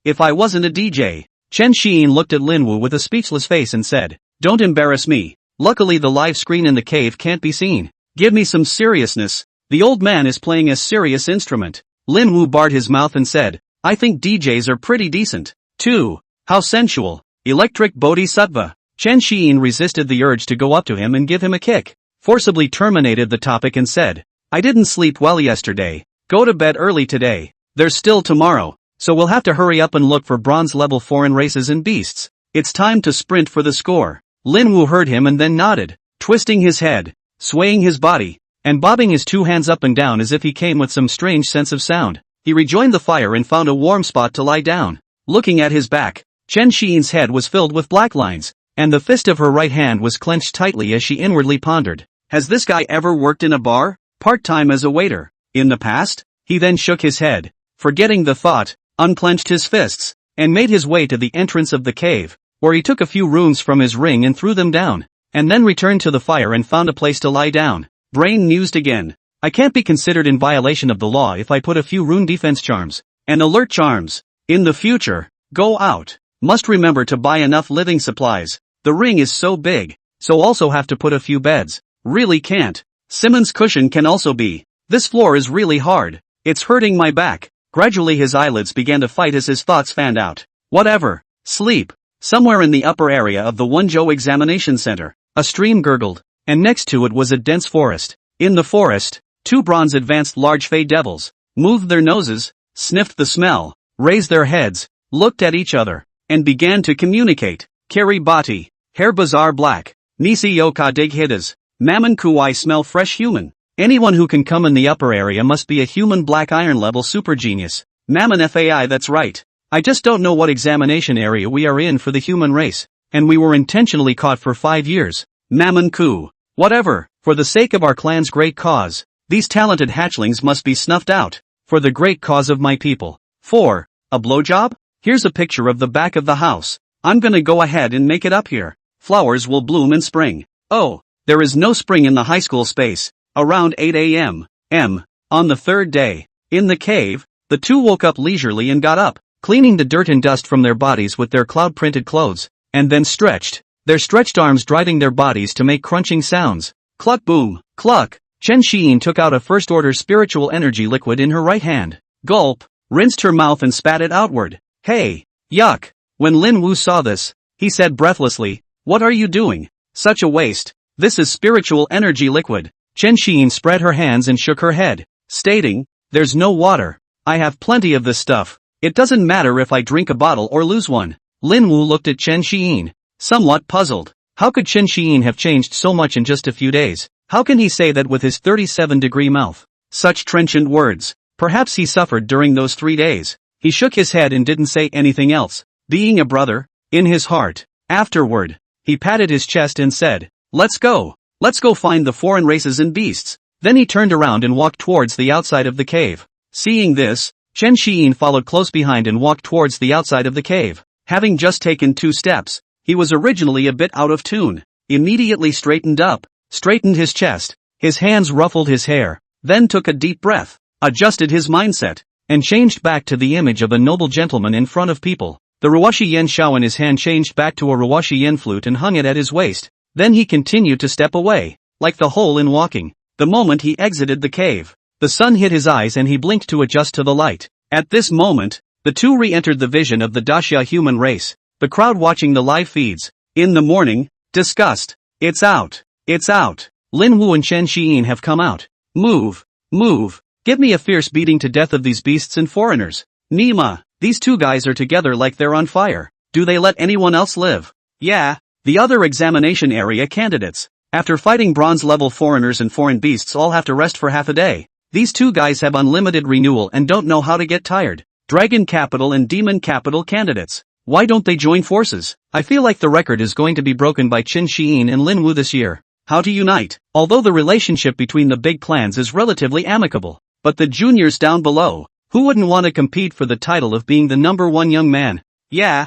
If I wasn't a DJ." Chen Xi'in looked at Lin Wu with a speechless face and said, "Don't embarrass me. Luckily the live screen in the cave can't be seen. Give me some seriousness. The old man is playing a serious instrument." Lin Wu barred his mouth and said, "I think DJs are pretty decent, too. How sensual. Electric Bodhisattva." Chen Xi'in resisted the urge to go up to him and give him a kick, forcibly terminated the topic and said, "I didn't sleep well yesterday. Go to bed early today. There's still tomorrow, so we'll have to hurry up and look for bronze level foreign races and beasts. It's time to sprint for the score." Lin Wu heard him and then nodded, twisting his head, swaying his body, and bobbing his two hands up and down as if he came with some strange sense of sound. He rejoined the fire and found a warm spot to lie down. Looking at his back, Chen Xi'in's head was filled with black lines, and the fist of her right hand was clenched tightly as she inwardly pondered, "Has this guy ever worked in a bar, part-time as a waiter, in the past?" He then shook his head, forgetting the thought, unclenched his fists, and made his way to the entrance of the cave, where he took a few runes from his ring and threw them down, and then returned to the fire and found a place to lie down. Brain mused again, "I can't be considered in violation of the law if I put a few rune defense charms, and alert charms. In the future, go out. Must remember to buy enough living supplies. The ring is so big, so also have to put a few beds. Really can't. Simmons cushion can also be. This floor is really hard. It's hurting my back." Gradually his eyelids began to fight as his thoughts fanned out. Whatever. Sleep. Somewhere in the upper area of the Wenzhou Examination Center, a stream gurgled, and next to it was a dense forest. In the forest, two bronze advanced large fey devils moved their noses, sniffed the smell, raised their heads, looked at each other, and began to communicate. "Kiribati, hair bazaar black, Nisi yoka dig hidas, mammon kuai smell fresh human. Anyone who can come in the upper area must be a human black iron level super genius. Mammon fai, that's right. I just don't know what examination area we are in for the human race, and we were intentionally caught for 5 years. Mammon ku. Whatever, for the sake of our clan's great cause, these talented hatchlings must be snuffed out, for the great cause of my people." 4. A blowjob? Here's a picture of the back of the house. I'm gonna go ahead and make it up here. Flowers will bloom in spring. Oh, there is no spring in the high school space. Around 8 a.m. On the third day, in the cave, the two woke up leisurely and got up, cleaning the dirt and dust from their bodies with their cloud-printed clothes, and then stretched, their stretched arms driving their bodies to make crunching sounds. Cluck boom, cluck. Chen Xi'in took out a first-order spiritual energy liquid in her right hand, gulp, rinsed her mouth and spat it outward. "Hey, yuck." When Lin Wu saw this, he said breathlessly, What are you doing? Such a waste. This is spiritual energy liquid. Chen Xiyin spread her hands and shook her head, stating, there's no water. I have plenty of this stuff. It doesn't matter if I drink a bottle or lose one. Lin Wu looked at Chen Xiyin, somewhat puzzled. How could Chen Xiyin have changed so much in just a few days? How can he say that with his 37-degree mouth? Such trenchant words. Perhaps he suffered during those 3 days. He shook his head and didn't say anything else, being a brother, in his heart. Afterward, he patted his chest and said, let's go. Let's go find the foreign races and beasts. Then he turned around and walked towards the outside of the cave. Seeing this, Chen Xiyin followed close behind and walked towards the outside of the cave. Having just taken 2 steps, he was originally a bit out of tune. Immediately straightened up, straightened his chest, his hands ruffled his hair, then took a deep breath, adjusted his mindset, and changed back to the image of a noble gentleman in front of people. The Ruwashi Yen Shao in his hand changed back to a Ruwashi Yen flute and hung it at his waist. Then he continued to step away, like the hole in walking. The moment he exited the cave, the sun hit his eyes and he blinked to adjust to the light. At this moment, the two re-entered the vision of the Daxia human race, the crowd watching the live feeds. In the morning, disgust. It's out. It's out. Lin Wu and Chen Xiyin have come out. Move. Move. Give me a fierce beating to death of these beasts and foreigners. Nima, these two guys are together like they're on fire. Do they let anyone else live? Yeah. The other examination area candidates, after fighting bronze-level foreigners and foreign beasts, all have to rest for half a day. These two guys have unlimited renewal and don't know how to get tired. Dragon Capital and Demon Capital candidates. Why don't they join forces? I feel like the record is going to be broken by Chen Xiyin and Lin Wu this year. How to unite? Although the relationship between the big clans is relatively amicable, but the juniors down below, who wouldn't want to compete for the title of being the #1 young man? Yeah.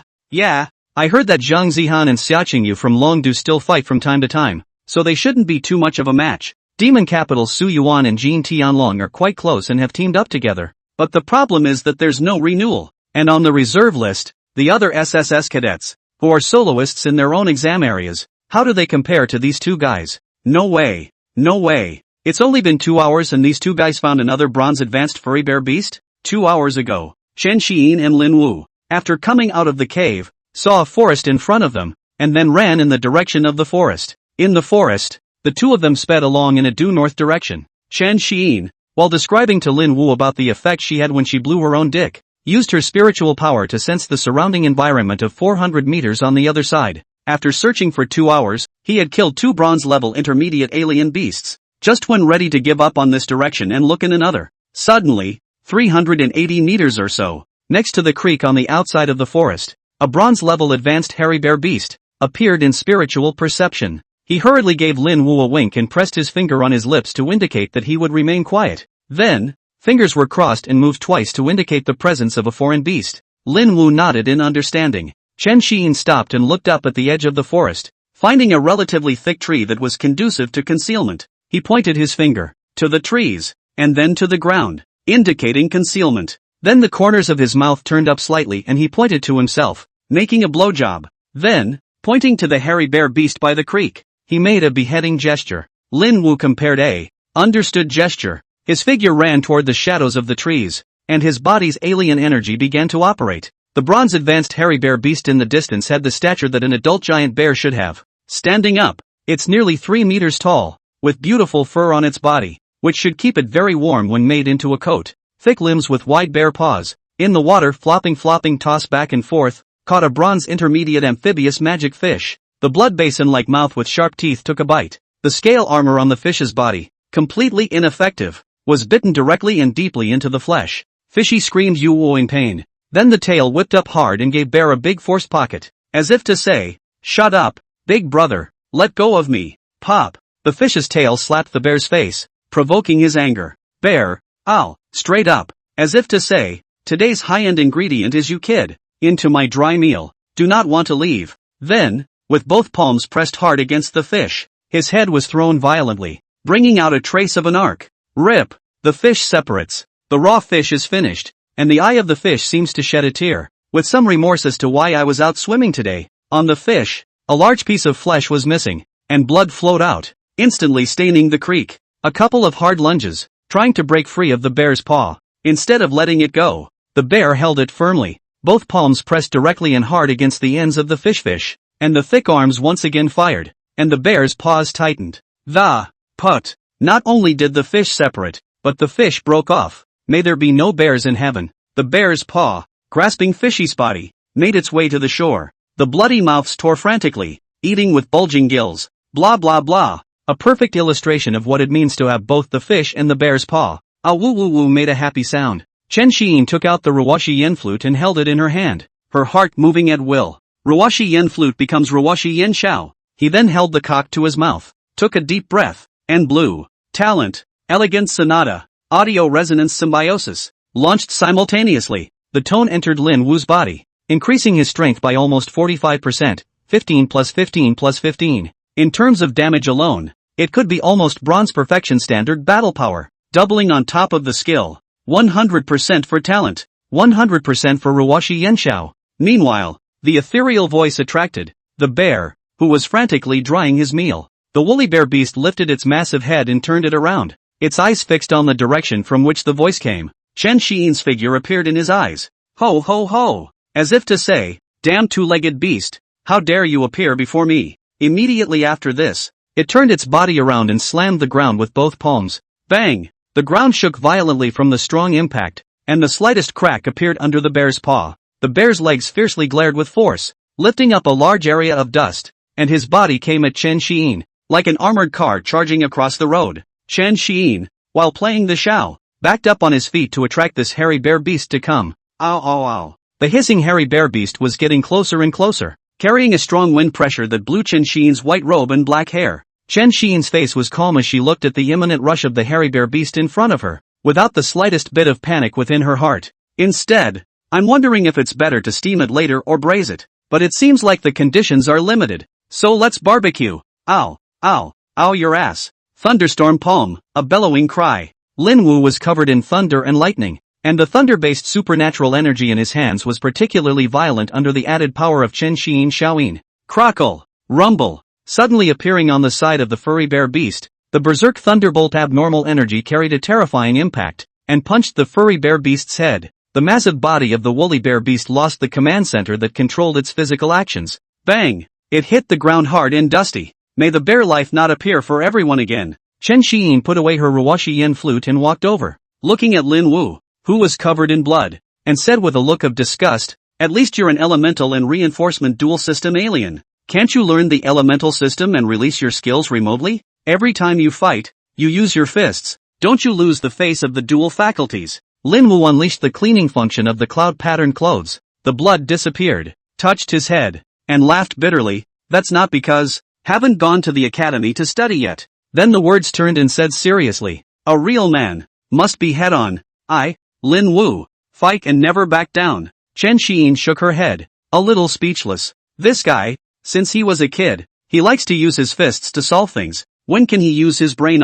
I heard that Zhang Zihan and Xia Qingyu from Longdu still fight from time to time, so they shouldn't be too much of a match. Demon Capital Su Yuan and Jin Tianlong are quite close and have teamed up together. But the problem is that there's no renewal. And on the reserve list, the other SSS cadets, who are soloists in their own exam areas, how do they compare to these two guys? No way. No way. It's only been 2 hours and these two guys found another bronze advanced furry bear beast? 2 hours ago, Chen Xiyin and Lin Wu, after coming out of the cave, saw a forest in front of them, and then ran in the direction of the forest. In the forest, the two of them sped along in a due north direction. Chen Xiyin, while describing to Lin Wu about the effect she had when she blew her own dick, used her spiritual power to sense the surrounding environment of 400 meters on the other side. After searching for 2 hours, he had killed 2 bronze-level intermediate alien beasts. Just when ready to give up on this direction and look in another, suddenly, 380 meters or so, next to the creek on the outside of the forest, a bronze-level advanced hairy bear beast appeared in spiritual perception. He hurriedly gave Lin Wu a wink and pressed his finger on his lips to indicate that he would remain quiet. Then, fingers were crossed and moved twice to indicate the presence of a foreign beast. Lin Wu nodded in understanding. Chen Xiyin stopped and looked up at the edge of the forest, finding a relatively thick tree that was conducive to concealment. He pointed his finger to the trees, and then to the ground, indicating concealment. Then the corners of his mouth turned up slightly and he pointed to himself, making a blowjob. Then, pointing to the hairy bear beast by the creek, he made a beheading gesture. Lin Wu compared a understood gesture. His figure ran toward the shadows of the trees, and his body's alien energy began to operate. The bronze advanced hairy bear beast in the distance had the stature that an adult giant bear should have. Standing up, it's nearly 3 meters tall, with beautiful fur on its body, which should keep it very warm when made into a coat. Thick limbs with wide bare paws. In the water, flopping toss back and forth, caught a bronze intermediate amphibious magic fish. The blood basin-like mouth with sharp teeth took a bite. The scale armor on the fish's body, completely ineffective, was bitten directly and deeply into the flesh. Fishy screamed "Yoo-woo" in pain. Then the tail whipped up hard and gave Bear a big forced pocket, as if to say, "Shut up, big brother, let go of me." Pop! The fish's tail slapped the bear's face, provoking his anger. Bear, ow, straight up, as if to say, "Today's high-end ingredient is you kid, into my dry meal, do not want to leave." Then, with both palms pressed hard against the fish, his head was thrown violently, bringing out a trace of an arc. Rip! The fish separates. The raw fish is finished, and the eye of the fish seems to shed a tear, with some remorse as to why I was out swimming today. On the fish, a large piece of flesh was missing, and blood flowed out, instantly staining the creek. A couple of hard lunges, trying to break free of the bear's paw. Instead of letting it go, the bear held it firmly, both palms pressed directly and hard against the ends of the fish. and the thick arms once again fired, and the bear's paws tightened. The put. Not only did the fish separate, but the fish broke off. May there be no bears in heaven. The bear's paw, grasping Fishy's body, made its way to the shore. The bloody mouths tore frantically, eating with bulging gills. Blah blah blah. A perfect illustration of what it means to have both the fish and the bear's paw. A woo woo woo made a happy sound. Chen Xiyin took out the Ruwashi Yen flute and held it in her hand, her heart moving at will. Ruwashi Yen flute becomes Ruwashi Yen Xiao. He then held the cock to his mouth, took a deep breath, and blew. Talent, elegant sonata, audio resonance symbiosis, launched simultaneously. The tone entered Lin Wu's body, increasing his strength by almost 45%, 15 plus 15 plus 15. In terms of damage alone, it could be almost bronze perfection standard battle power, doubling on top of the skill. 100% for talent, 100% for Ruwashi Yenshao. Meanwhile, the ethereal voice attracted the bear, who was frantically drying his meal. The woolly bear beast lifted its massive head and turned it around, its eyes fixed on the direction from which the voice came. Chen Xiyin's figure appeared in his eyes. Ho ho ho! As if to say, damn two-legged beast, how dare you appear before me? Immediately after this, it turned its body around and slammed the ground with both palms. Bang! The ground shook violently from the strong impact, and the slightest crack appeared under the bear's paw. The bear's legs fiercely glared with force, lifting up a large area of dust, and his body came at Chen Xiyin, like an armored car charging across the road. Chen Xiyin, while playing the Shao, backed up on his feet to attract this hairy bear beast to come. Ow ow ow. The hissing hairy bear beast was getting closer and closer, carrying a strong wind pressure that blew Chen Xiyin's white robe and black hair. Chen Xiyin's face was calm as she looked at the imminent rush of the hairy bear beast in front of her, without the slightest bit of panic within her heart. Instead, I'm wondering if it's better to steam it later or braise it, but it seems like the conditions are limited. So let's barbecue. Ow, ow, ow your ass. Thunderstorm palm, a bellowing cry. Lin Wu was covered in thunder and lightning, and the thunder-based supernatural energy in his hands was particularly violent under the added power of Chen Xiyin Shaoyin. Crackle, rumble. Suddenly appearing on the side of the furry bear beast, the berserk thunderbolt abnormal energy carried a terrifying impact, and punched the furry bear beast's head. The massive body of the woolly bear beast lost the command center that controlled its physical actions. Bang! It hit the ground hard and dusty. May the bear life not appear for everyone again. Chen Xiyin put away her Ruwashi Yen flute and walked over, looking at Lin Wu, who was covered in blood, and said with a look of disgust, "At least you're an elemental and reinforcement dual system alien. Can't you learn the elemental system and release your skills remotely? Every time you fight, you use your fists. Don't you lose the face of the dual faculties?" Lin Wu unleashed the cleaning function of the cloud pattern clothes. The blood disappeared, touched his head, and laughed bitterly. "That's not because, haven't gone to the academy to study yet." Then the words turned and said seriously, "A real man, must be head on. I, Lin Wu, fight and never back down." Chen Xiyin shook her head, a little speechless. This guy, since he was a kid, he likes to use his fists to solve things. When can he use his brain?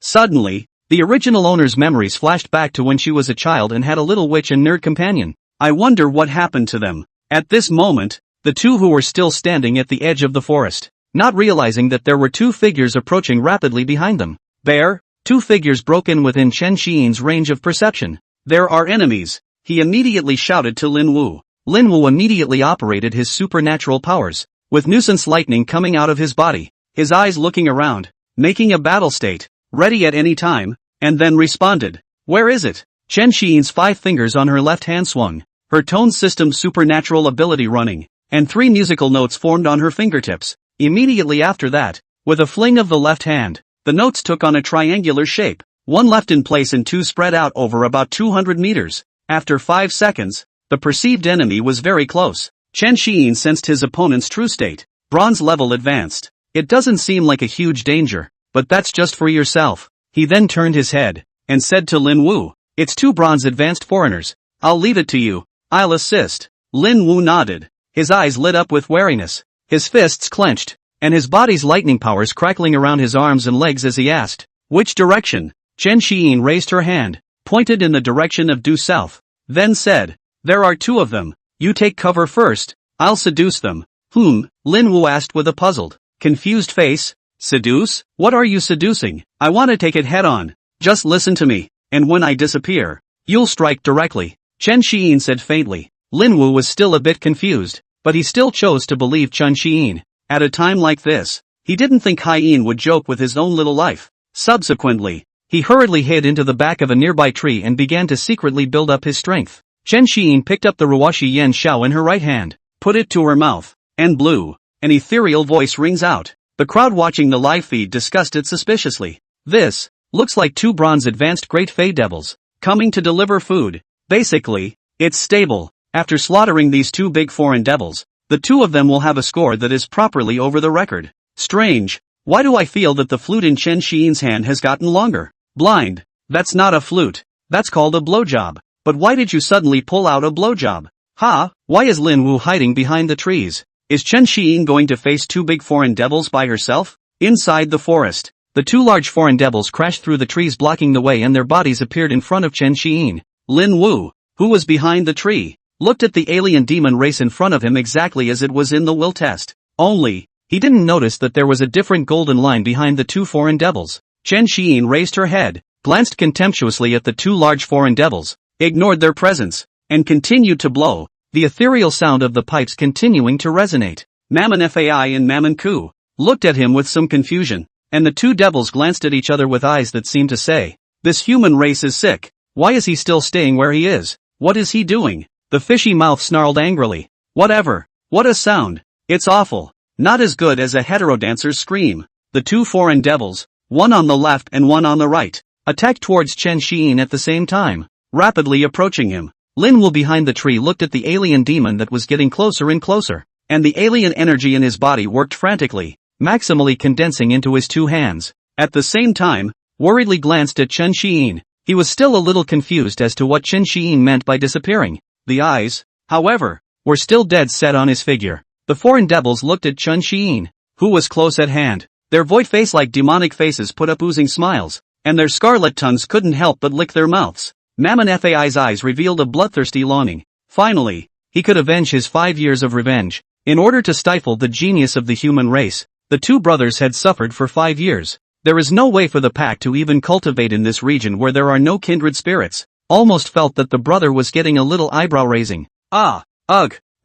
Suddenly, the original owner's memories flashed back to when she was a child and had a little witch and nerd companion. I wonder what happened to them. At this moment, the two who were still standing at the edge of the forest, not realizing that there were two figures approaching rapidly behind them. Bear, two figures broke in within Chen Xiyin's range of perception. "There are enemies," he immediately shouted to Lin Wu. Lin Wu immediately operated his supernatural powers, with nuisance lightning coming out of his body, his eyes looking around, making a battle state, ready at any time, and then responded. "Where is it?" Chen Xiyin's 5 fingers on her left hand swung, her tone system supernatural ability running, and 3 musical notes formed on her fingertips. Immediately after that, with a fling of the left hand, the notes took on a triangular shape, 1 left in place and 2 spread out over about 200 meters. After 5 seconds, the perceived enemy was very close. Chen Xiyin sensed his opponent's true state. Bronze level advanced. It doesn't seem like a huge danger, but that's just for yourself. He then turned his head, and said to Lin Wu, "It's 2 bronze advanced foreigners. I'll leave it to you. I'll assist." Lin Wu nodded. His eyes lit up with wariness. His fists clenched, and his body's lightning powers crackling around his arms and legs as he asked, "Which direction?" Chen Xiyin raised her hand, pointed in the direction of due south, then said, "There are 2 of them. You take cover first, I'll seduce them." Lin Wu asked with a puzzled, confused face. "Seduce? What are you seducing?" "I want to take it head on. Just listen to me, and when I disappear, you'll strike directly," Chen Xiyin said faintly. Lin Wu was still a bit confused. but he still chose to believe Chun Xiyin. At a time like this, he didn't think Haiyin would joke with his own little life. Subsequently, he hurriedly hid into the back of a nearby tree and began to secretly build up his strength. Chen Xiyin picked up the Ruoshi Yen Xiao in her right hand, put it to her mouth, and blew. An ethereal voice rings out. The crowd watching the live feed discussed it suspiciously. This looks like two bronze advanced Great Fey Devils, coming to deliver food. Basically, it's stable. After slaughtering these two big foreign devils, the two of them will have a score that is properly over the record. Strange. Why do I feel that the flute in Chen Xiyin's hand has gotten longer? Blind. That's not a flute. That's called a blowjob. But why did you suddenly pull out a blowjob? Ha! Why is Lin Wu hiding behind the trees? Is Chen Xiyin going to face two big foreign devils by herself? Inside the forest, the two large foreign devils crashed through the trees blocking the way and their bodies appeared in front of Chen Xiyin. Lin Wu, who was behind the tree, looked at the alien demon race in front of him exactly as it was in the will test. Only, he didn't notice that there was a different golden line behind the two foreign devils. Chen Xiyin raised her head, glanced contemptuously at the two large foreign devils, ignored their presence, and continued to blow, the ethereal sound of the pipes continuing to resonate. Mammon Fai and Mammon Ku looked at him with some confusion, and the two devils glanced at each other with eyes that seemed to say, "This human race is sick. Why is he still staying where he is? What is he doing?" The fishy mouth snarled angrily. "Whatever. What a sound. It's awful. Not as good as a heterodancer's scream." The two foreign devils, one on the left and one on the right, attacked towards Chen Xiyin at the same time, rapidly approaching him. Lin Wu behind the tree looked at the alien demon that was getting closer and closer, and the alien energy in his body worked frantically, maximally condensing into his two hands. At the same time, worriedly glanced at Chen Xiyin. He was still a little confused as to what Chen Xiyin meant by disappearing. The eyes, however, were still dead set on his figure. The foreign devils looked at Chen Xiyin, who was close at hand. Their void face-like demonic faces put up oozing smiles, and their scarlet tongues couldn't help but lick their mouths. Mammon Fai's eyes revealed a bloodthirsty longing. Finally, he could avenge his 5 years of revenge. In order to stifle the genius of the human race, the two brothers had suffered for 5 years. There is no way for the pack to even cultivate in this region where there are no kindred spirits. Almost felt that the brother was getting a little eyebrow raising. Ugh.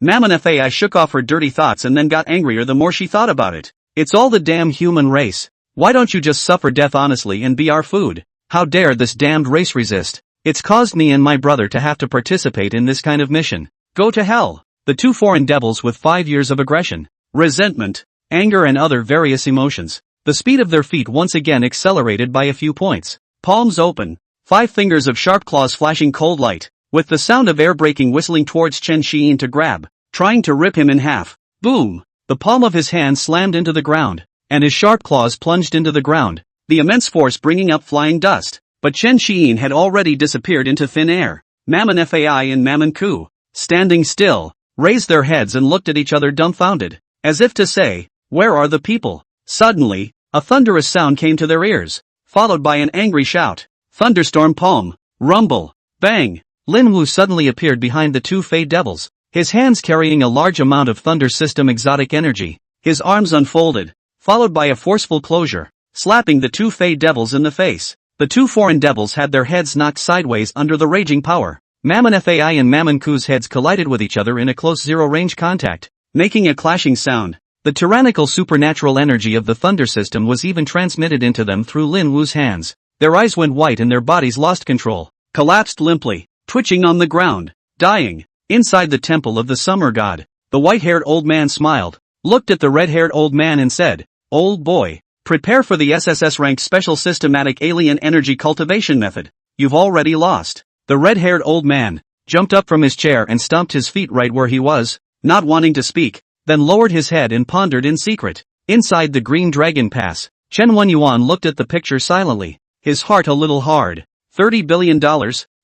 Mammon Fai shook off her dirty thoughts and then got angrier the more she thought about it. It's all the damn human race. Why don't you just suffer death honestly and be our food? How dare this damned race resist? It's caused me and my brother to have to participate in this kind of mission. Go to hell. The two foreign devils with 5 years of aggression, resentment, anger and other various emotions. The speed of their feet once again accelerated by a few points. Palms open, 5 fingers of sharp claws flashing cold light, with the sound of air breaking whistling towards Chen Xiyin to grab, trying to rip him in half. Boom! The palm of his hand slammed into the ground, and his sharp claws plunged into the ground, the immense force bringing up flying dust. But Chen Xiyin had already disappeared into thin air. Mammon Fai and Mammon Ku, standing still, raised their heads and looked at each other dumbfounded, as if to say, "Where are the people?" Suddenly, a thunderous sound came to their ears, followed by an angry shout. Thunderstorm palm, rumble, bang. Lin Wu suddenly appeared behind the two Fey devils, his hands carrying a large amount of thunder system exotic energy. His arms unfolded, followed by a forceful closure, slapping the two Fey devils in the face. The two foreign devils had their heads knocked sideways under the raging power. Mammon Fai and Mammon Ku's heads collided with each other in a close zero-range contact, making a clashing sound. The tyrannical supernatural energy of the thunder system was even transmitted into them through Lin Wu's hands. Their eyes went white and their bodies lost control, collapsed limply, twitching on the ground, dying. Inside the temple of the summer god, the white-haired old man smiled, looked at the red-haired old man and said, "Old boy, prepare for the SSS-ranked Special Systematic Alien Energy Cultivation Method. You've already lost." The red-haired old man jumped up from his chair and stomped his feet right where he was, not wanting to speak, then lowered his head and pondered in secret. Inside the Green Dragon Pass, Chen Wenyuan looked at the picture silently, his heart a little hard. $30 billion?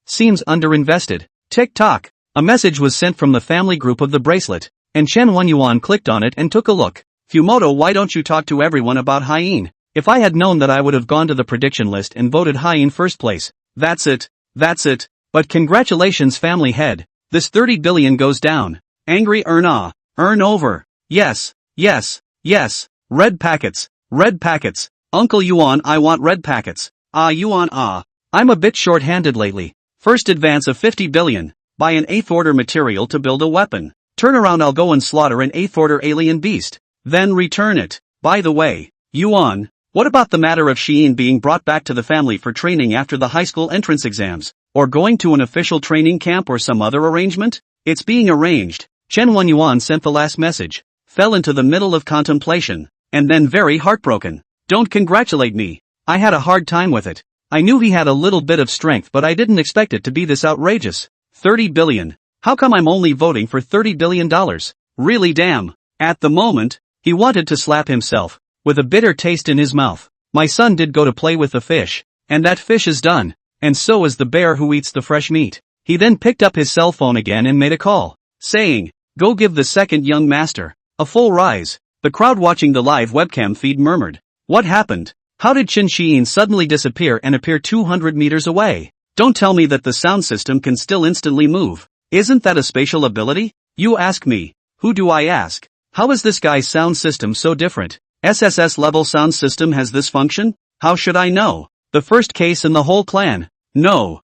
Seems underinvested. Tick-tock. A message was sent from the family group of the bracelet, and Chen Wenyuan clicked on it and took a look. "Fumoto, why don't you talk to everyone about Haiyin? If I had known that, I would have gone to the prediction list and voted Haiyin first place." That's it. But congratulations, family head. This 30 billion goes down. Angry earn over. Yes. Red packets. Uncle Yuan, I want red packets. Yuan, I'm a bit short-handed lately. First advance of 50 billion. Buy an 8th order material to build a weapon. Turn around, I'll go and slaughter an 8th order alien beast. Then return it. By the way, Yuan, what about the matter of Xiyin being brought back to the family for training after the high school entrance exams? Or going to an official training camp or some other arrangement? It's being arranged. Chen Wen Yuan sent the last message, fell into the middle of contemplation, and then very heartbroken. Don't congratulate me. I had a hard time with it. I knew he had a little bit of strength, but I didn't expect it to be this outrageous. 30 billion. How come I'm only voting for $30 billion? Really damn. At the moment, he wanted to slap himself, with a bitter taste in his mouth. My son did go to play with the fish, and that fish is done, and so is the bear who eats the fresh meat. He then picked up his cell phone again and made a call, saying, go give the second young master a full rise. The crowd watching the live webcam feed murmured, what happened? How did Qin Shiyin suddenly disappear and appear 200 meters away? Don't tell me that the sound system can still instantly move. Isn't that a spatial ability? You ask me. Who do I ask? How is this guy's sound system so different? SSS level sound system has this function? How should I know? The first case in the whole clan. No,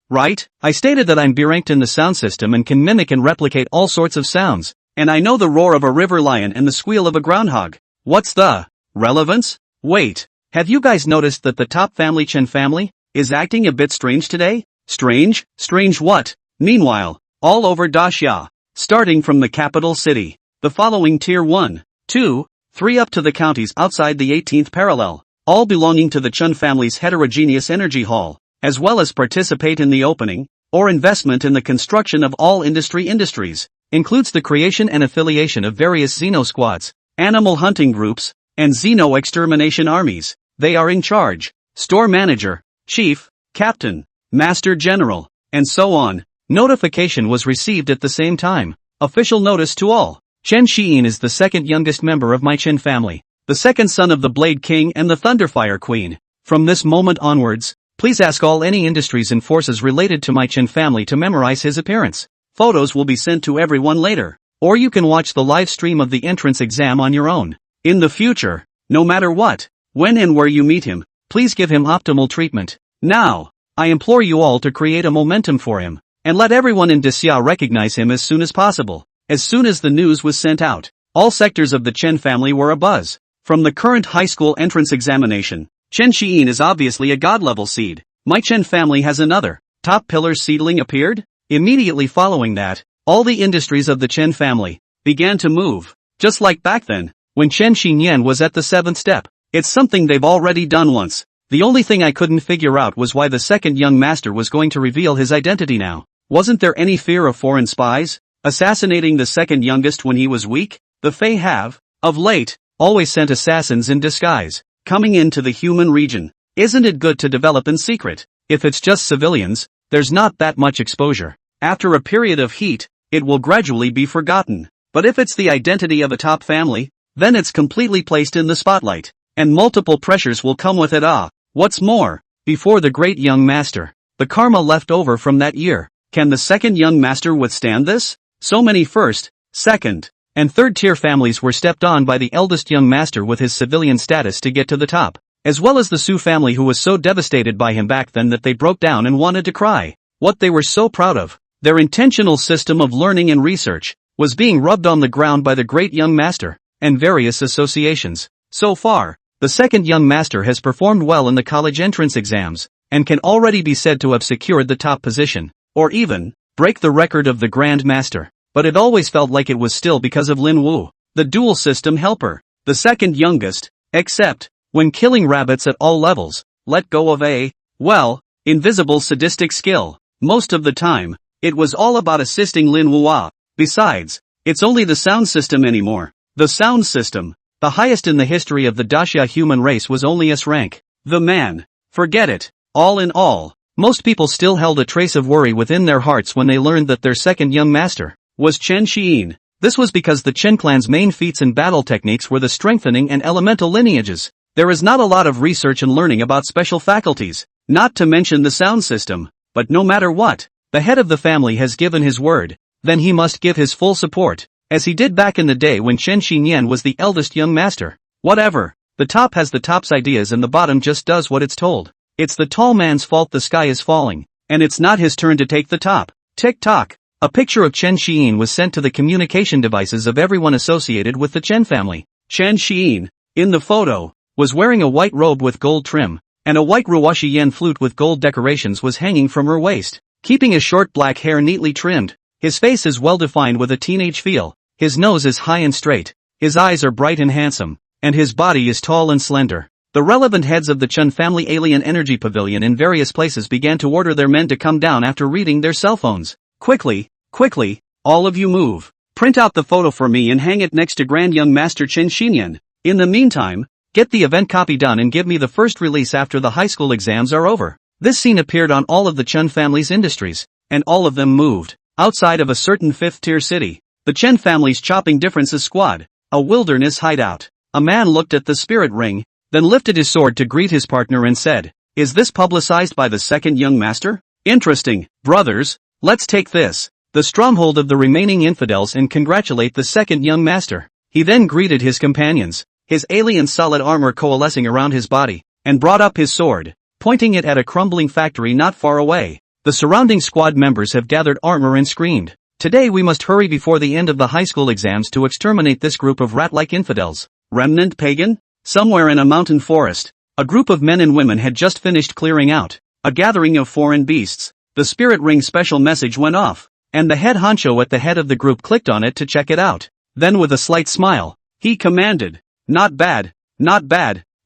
right? I stated that I'm B-ranked in the sound system and can mimic and replicate all sorts of sounds. And I know the roar of a river lion and the squeal of a groundhog. What's the relevance? Wait, have you guys noticed that the top family Chen family is acting a bit strange today? Strange? Strange what? Meanwhile, all over Daxia, starting from the capital city, the following tier 1, 2, 3 up to the counties outside the 18th parallel, all belonging to the Chen family's heterogeneous energy hall, as well as participate in the opening, or investment in the construction of all industries, includes the creation and affiliation of various Xeno squads, animal hunting groups, and Xeno extermination armies. They are in charge, store manager, chief, captain, master general, and so on. Notification was received at the same time. Official notice to all. Chen Shiyin is the second youngest member of my Chen family, the second son of the Blade King and the Thunderfire Queen. From this moment onwards, please ask all any industries and forces related to my Chen family to memorize his appearance. Photos will be sent to everyone later, or you can watch the live stream of the entrance exam on your own. In the future, no matter what, when and where you meet him, please give him optimal treatment. Now, I implore you all to create a momentum for him, and let everyone in Daxia recognize him as soon as possible. As soon as the news was sent out, all sectors of the Chen family were abuzz. From the current high school entrance examination, Chen Shiyin is obviously a god-level seed. My Chen family has another top pillar seedling appeared. Immediately following that, all the industries of the Chen family began to move, just like back then, when Chen Xinyan was at the 7th step. It's something they've already done once. The only thing I couldn't figure out was why the second young master was going to reveal his identity now. Wasn't there any fear of foreign spies assassinating the second youngest when he was weak? The Fae have, of late, always sent assassins in disguise, coming into the human region. Isn't it good to develop in secret? If it's just civilians, there's not that much exposure. After a period of heat, it will gradually be forgotten. But if it's the identity of a top family, then it's completely placed in the spotlight, and multiple pressures will come with it. What's more, before the great young master, the karma left over from that year, can the second young master withstand this? So many first, second, and third tier families were stepped on by the eldest young master with his civilian status to get to the top, as well as the Su family who was so devastated by him back then that they broke down and wanted to cry. What they were so proud of, their intentional system of learning and research, was being rubbed on the ground by the great young master, and various associations. So far, the second young master has performed well in the college entrance exams, and can already be said to have secured the top position, or even, break the record of the Grand Master. But it always felt like it was still because of Lin Wu, the dual system helper, the second youngest, except, when killing rabbits at all levels, let go of a, well, invisible sadistic skill. Most of the time, it was all about assisting Lin Wu. Besides, it's only the sound system anymore. The sound system, the highest in the history of the Daxia human race, was only S rank. The man, forget it. All in all, most people still held a trace of worry within their hearts when they learned that their second young master was Chen Shiyin. This was because the Chen clan's main feats and battle techniques were the strengthening and elemental lineages. There is not a lot of research and learning about special faculties, not to mention the sound system, but no matter what, the head of the family has given his word, then he must give his full support, as he did back in the day when Chen Xinyan was the eldest young master. Whatever, the top has the top's ideas and the bottom just does what it's told. It's the tall man's fault the sky is falling, and it's not his turn to take the top. Tick-tock. A picture of Chen Xiyin was sent to the communication devices of everyone associated with the Chen family. Chen Xiyin, in the photo, was wearing a white robe with gold trim, and a white ruoshi yen flute with gold decorations was hanging from her waist. Keeping his short black hair neatly trimmed, his face is well defined with a teenage feel, his nose is high and straight, his eyes are bright and handsome, and his body is tall and slender. The relevant heads of the Chen family alien energy pavilion in various places began to order their men to come down after reading their cell phones. Quickly, all of you move. Print out the photo for me and hang it next to Grand Young Master Chen Xinyan. In the meantime, get the event copy done and give me the first release after the high school exams are over. This scene appeared on all of the Chen family's industries, and all of them moved. Outside of a certain fifth-tier city, the Chen family's chopping differences squad, a wilderness hideout. A man looked at the spirit ring, then lifted his sword to greet his partner and said, "Is this publicized by the second young master? Interesting, brothers, let's take this, the stronghold of the remaining infidels, and congratulate the second young master." He then greeted his companions, his alien solid armor coalescing around his body, and brought up his sword, pointing it at a crumbling factory not far away. The surrounding squad members have gathered armor and screamed, "Today we must hurry before the end of the high school exams to exterminate this group of rat-like infidels." Remnant pagan? Somewhere in a mountain forest, a group of men and women had just finished clearing out a gathering of foreign beasts. The spirit ring special message went off, and the head honcho at the head of the group clicked on it to check it out. Then with a slight smile, he commanded, not bad,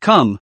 come,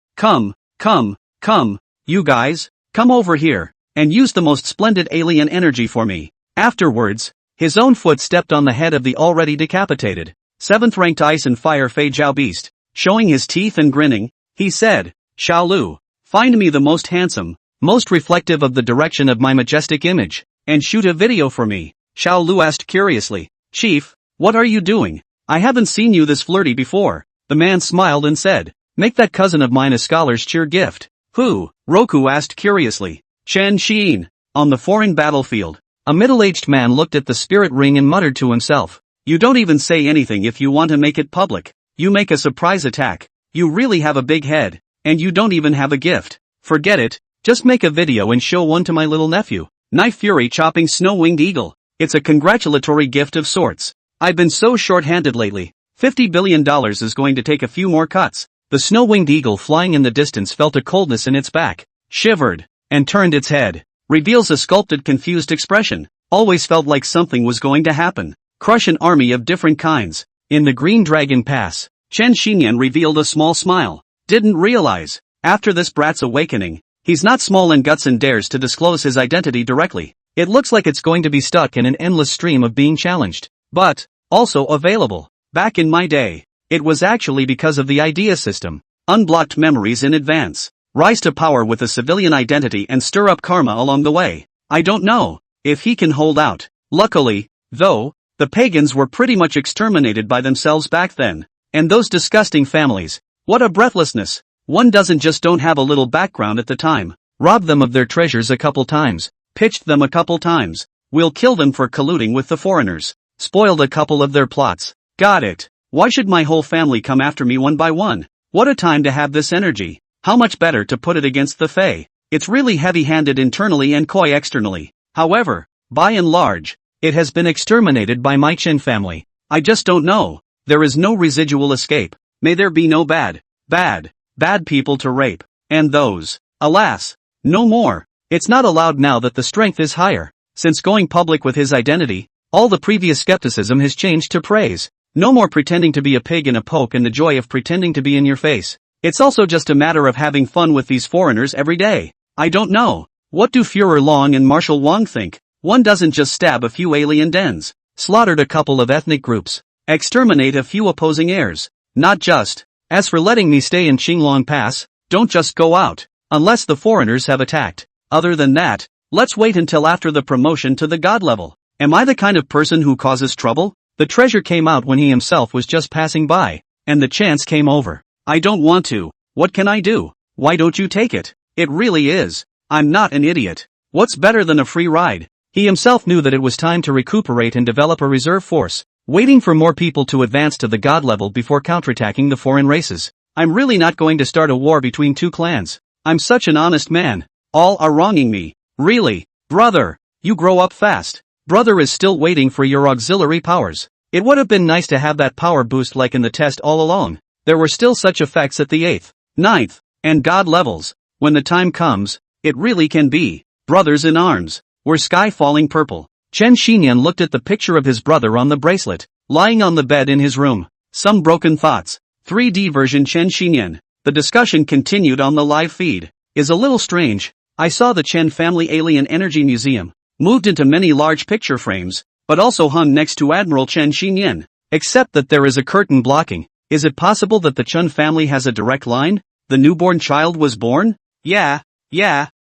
you guys, come over here, and use the most splendid alien energy for me." Afterwards, his own foot stepped on the head of the already decapitated, 7th-ranked ice and fire Fei Zhao beast. Showing his teeth and grinning, he said, "Xiao Lu, find me the most handsome, most reflective of the direction of my majestic image, and shoot a video for me." Xiao Lu asked curiously, "Chief, what are you doing? I haven't seen you this flirty before." The man smiled and said, "Make that cousin of mine a scholar's cheer gift." "Who?" Roku asked curiously. "Chen Xiyin." On the foreign battlefield, a middle-aged man looked at the spirit ring and muttered to himself, "You don't even say anything if you want to make it public. You make a surprise attack. You really have a big head, and you don't even have a gift. Forget it, just make a video and show one to my little nephew. Knife Fury chopping snow-winged eagle. It's a congratulatory gift of sorts. I've been so short-handed lately. $50 billion is going to take a few more cuts." The snow-winged eagle flying in the distance felt a coldness in its back, shivered, and turned its head. Reveals a sculpted confused expression. Always felt like something was going to happen. Crush an army of different kinds. In the Green Dragon Pass, Chen Xinyan revealed a small smile. Didn't realize, after this brat's awakening, he's not small in guts and dares to disclose his identity directly. It looks like it's going to be stuck in an endless stream of being challenged. But, also available. Back in my day, it was actually because of the idea system. Unblocked memories in advance. Rise to power with a civilian identity and stir up karma along the way. I don't know if he can hold out. Luckily, though, the pagans were pretty much exterminated by themselves back then. And those disgusting families. What a breathlessness. One doesn't don't have a little background at the time. Robbed them of their treasures a couple times. Pitched them a couple times. We'll kill them for colluding with the foreigners. Spoiled a couple of their plots. Got it. Why should my whole family come after me one by one? What a time to have this energy. How much better to put it against the Fae. It's really heavy-handed internally and coy externally. However, by and large, it has been exterminated by my Chen family. I just don't know. There is no residual escape. May there be no bad people to rape. And those, alas, no more. It's not allowed now that the strength is higher. Since going public with his identity, all the previous skepticism has changed to praise. No more pretending to be a pig in a poke and the joy of pretending to be in your face. It's also just a matter of having fun with these foreigners every day. I don't know. What do Führer Long and Marshal Wang think? One doesn't just stab a few alien dens, slaughtered a couple of ethnic groups, exterminate a few opposing heirs. Not just. As for letting me stay in Qinglong Pass, don't just go out, unless the foreigners have attacked. Other than that, let's wait until after the promotion to the god level. Am I the kind of person who causes trouble? The treasure came out when he himself was just passing by, and the chance came over. I don't want to. What can I do? Why don't you take it? It really is. I'm not an idiot. What's better than a free ride? He himself knew that it was time to recuperate and develop a reserve force, waiting for more people to advance to the god level before counterattacking the foreign races. I'm really not going to start a war between two clans. I'm such an honest man. All are wronging me. Really, brother, you grow up fast. Brother is still waiting for your auxiliary powers. It would have been nice to have that power boost like in the test all along. There were still such effects at the 8th, 9th, and God levels. When the time comes, it really can be. Brothers in arms. Were sky falling purple. Chen Xinyan looked at the picture of his brother on the bracelet, lying on the bed in his room. Some broken thoughts. 3D version Chen Xinyan. The discussion continued on the live feed. Is a little strange. I saw the Chen family alien energy museum, moved into many large picture frames, but also hung next to Admiral Chen Xinyan. Except that there is a curtain blocking. Is it possible that the Chen family has a direct line? The newborn child was born? Yeah.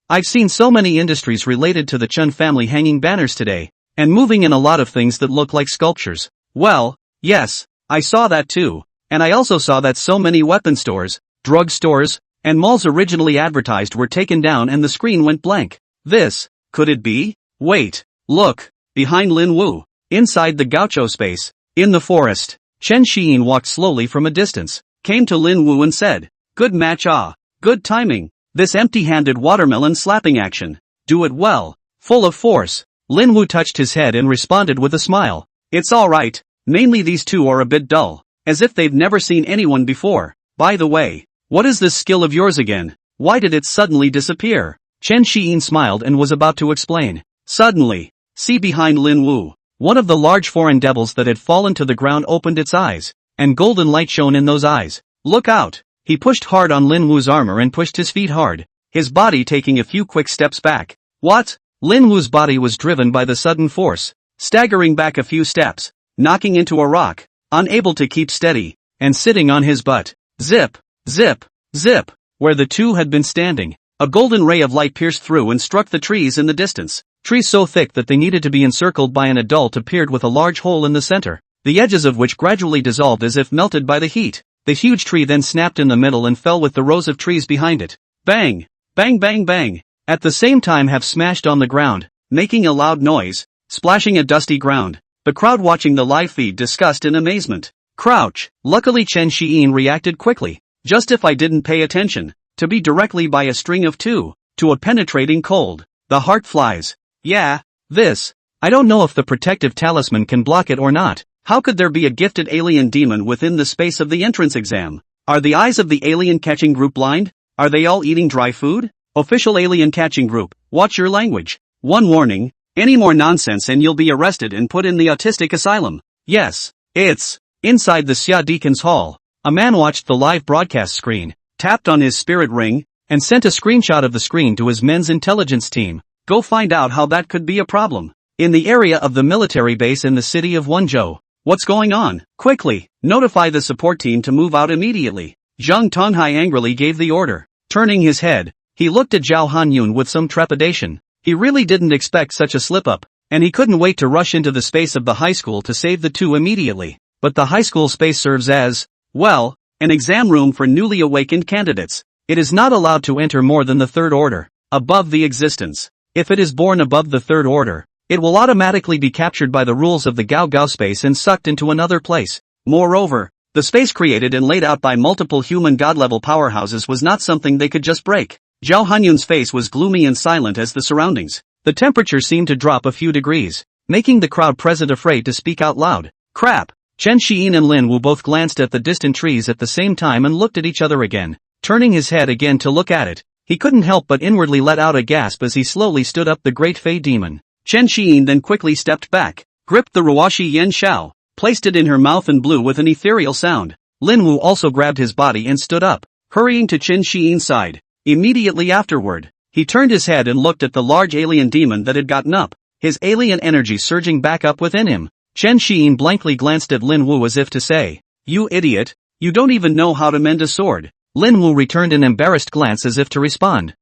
I've seen so many industries related to the Chen family hanging banners today, and moving in a lot of things that look like sculptures. Well, yes, I saw that too. And I also saw that so many weapon stores, drug stores, and malls originally advertised were taken down and the screen went blank. This, could it be? Wait, look, behind Lin Wu, inside the gaucho space, in the forest. Chen Xiyin walked slowly from a distance, came to Lin Wu and said, "Good match, good timing. This empty-handed watermelon slapping action. Do it well, full of force." Lin Wu touched his head and responded with a smile. "It's alright, mainly these two are a bit dull, as if they've never seen anyone before. By the way, what is this skill of yours again? Why did it suddenly disappear?" Chen Xiyin smiled and was about to explain. Suddenly, see behind Lin Wu, one of the large foreign devils that had fallen to the ground opened its eyes, and golden light shone in those eyes. "Look out!" He pushed hard on Lin Wu's armor and pushed his feet hard, his body taking a few quick steps back. What? Lin Wu's body was driven by the sudden force, staggering back a few steps, knocking into a rock, unable to keep steady, and sitting on his butt. Zip, zip, zip. Where the two had been standing, a golden ray of light pierced through and struck the trees in the distance. Trees so thick that they needed to be encircled by an adult appeared with a large hole in the center, the edges of which gradually dissolved as if melted by the heat. The huge tree then snapped in the middle and fell with the rows of trees behind it. Bang! Bang bang bang! At the same time have smashed on the ground, making a loud noise, splashing a dusty ground. The crowd watching the live feed discussed in amazement. Crouch! Luckily Chen Xiyin reacted quickly. Just if I didn't pay attention. To be directly by a string of two, to a penetrating cold. The heart flies. Yeah, this. I don't know if the protective talisman can block it or not. How could there be a gifted alien demon within the space of the entrance exam? Are the eyes of the alien catching group blind? Are they all eating dry food? Official alien catching group, watch your language. One warning, any more nonsense and you'll be arrested and put in the autistic asylum. Yes, it's inside the Xia Deacon's hall. A man watched the live broadcast screen, tapped on his spirit ring, and sent a screenshot of the screen to his men's intelligence team. Go find out how that could be a problem. In the area of the military base in the city of Wenzhou. What's going on? Quickly, notify the support team to move out immediately. Zhang Tonghai angrily gave the order. Turning his head, he looked at Zhao Hanyun with some trepidation. He really didn't expect such a slip-up, and he couldn't wait to rush into the space of the high school to save the two immediately. But the high school space serves as, well, an exam room for newly awakened candidates. It is not allowed to enter more than the third order, above the existence. If it is born above the third order, it will automatically be captured by the rules of the Gao Gao space and sucked into another place. Moreover, the space created and laid out by multiple human god-level powerhouses was not something they could just break. Zhao Hanyun's face was gloomy and silent as the surroundings. The temperature seemed to drop a few degrees, making the crowd present afraid to speak out loud. Crap! Chen Xiyin and Lin Wu both glanced at the distant trees at the same time and looked at each other again. Turning his head again to look at it, he couldn't help but inwardly let out a gasp as he slowly stood up the great Fey demon. Chen Xiyin then quickly stepped back, gripped the Ruoshi Yen Shao, placed it in her mouth and blew with an ethereal sound. Lin Wu also grabbed his body and stood up, hurrying to Chen Xiyin's side. Immediately afterward, he turned his head and looked at the large alien demon that had gotten up, his alien energy surging back up within him. Chen Xiyin blankly glanced at Lin Wu as if to say, "You idiot, you don't even know how to mend a sword." Lin Wu returned an embarrassed glance as if to respond.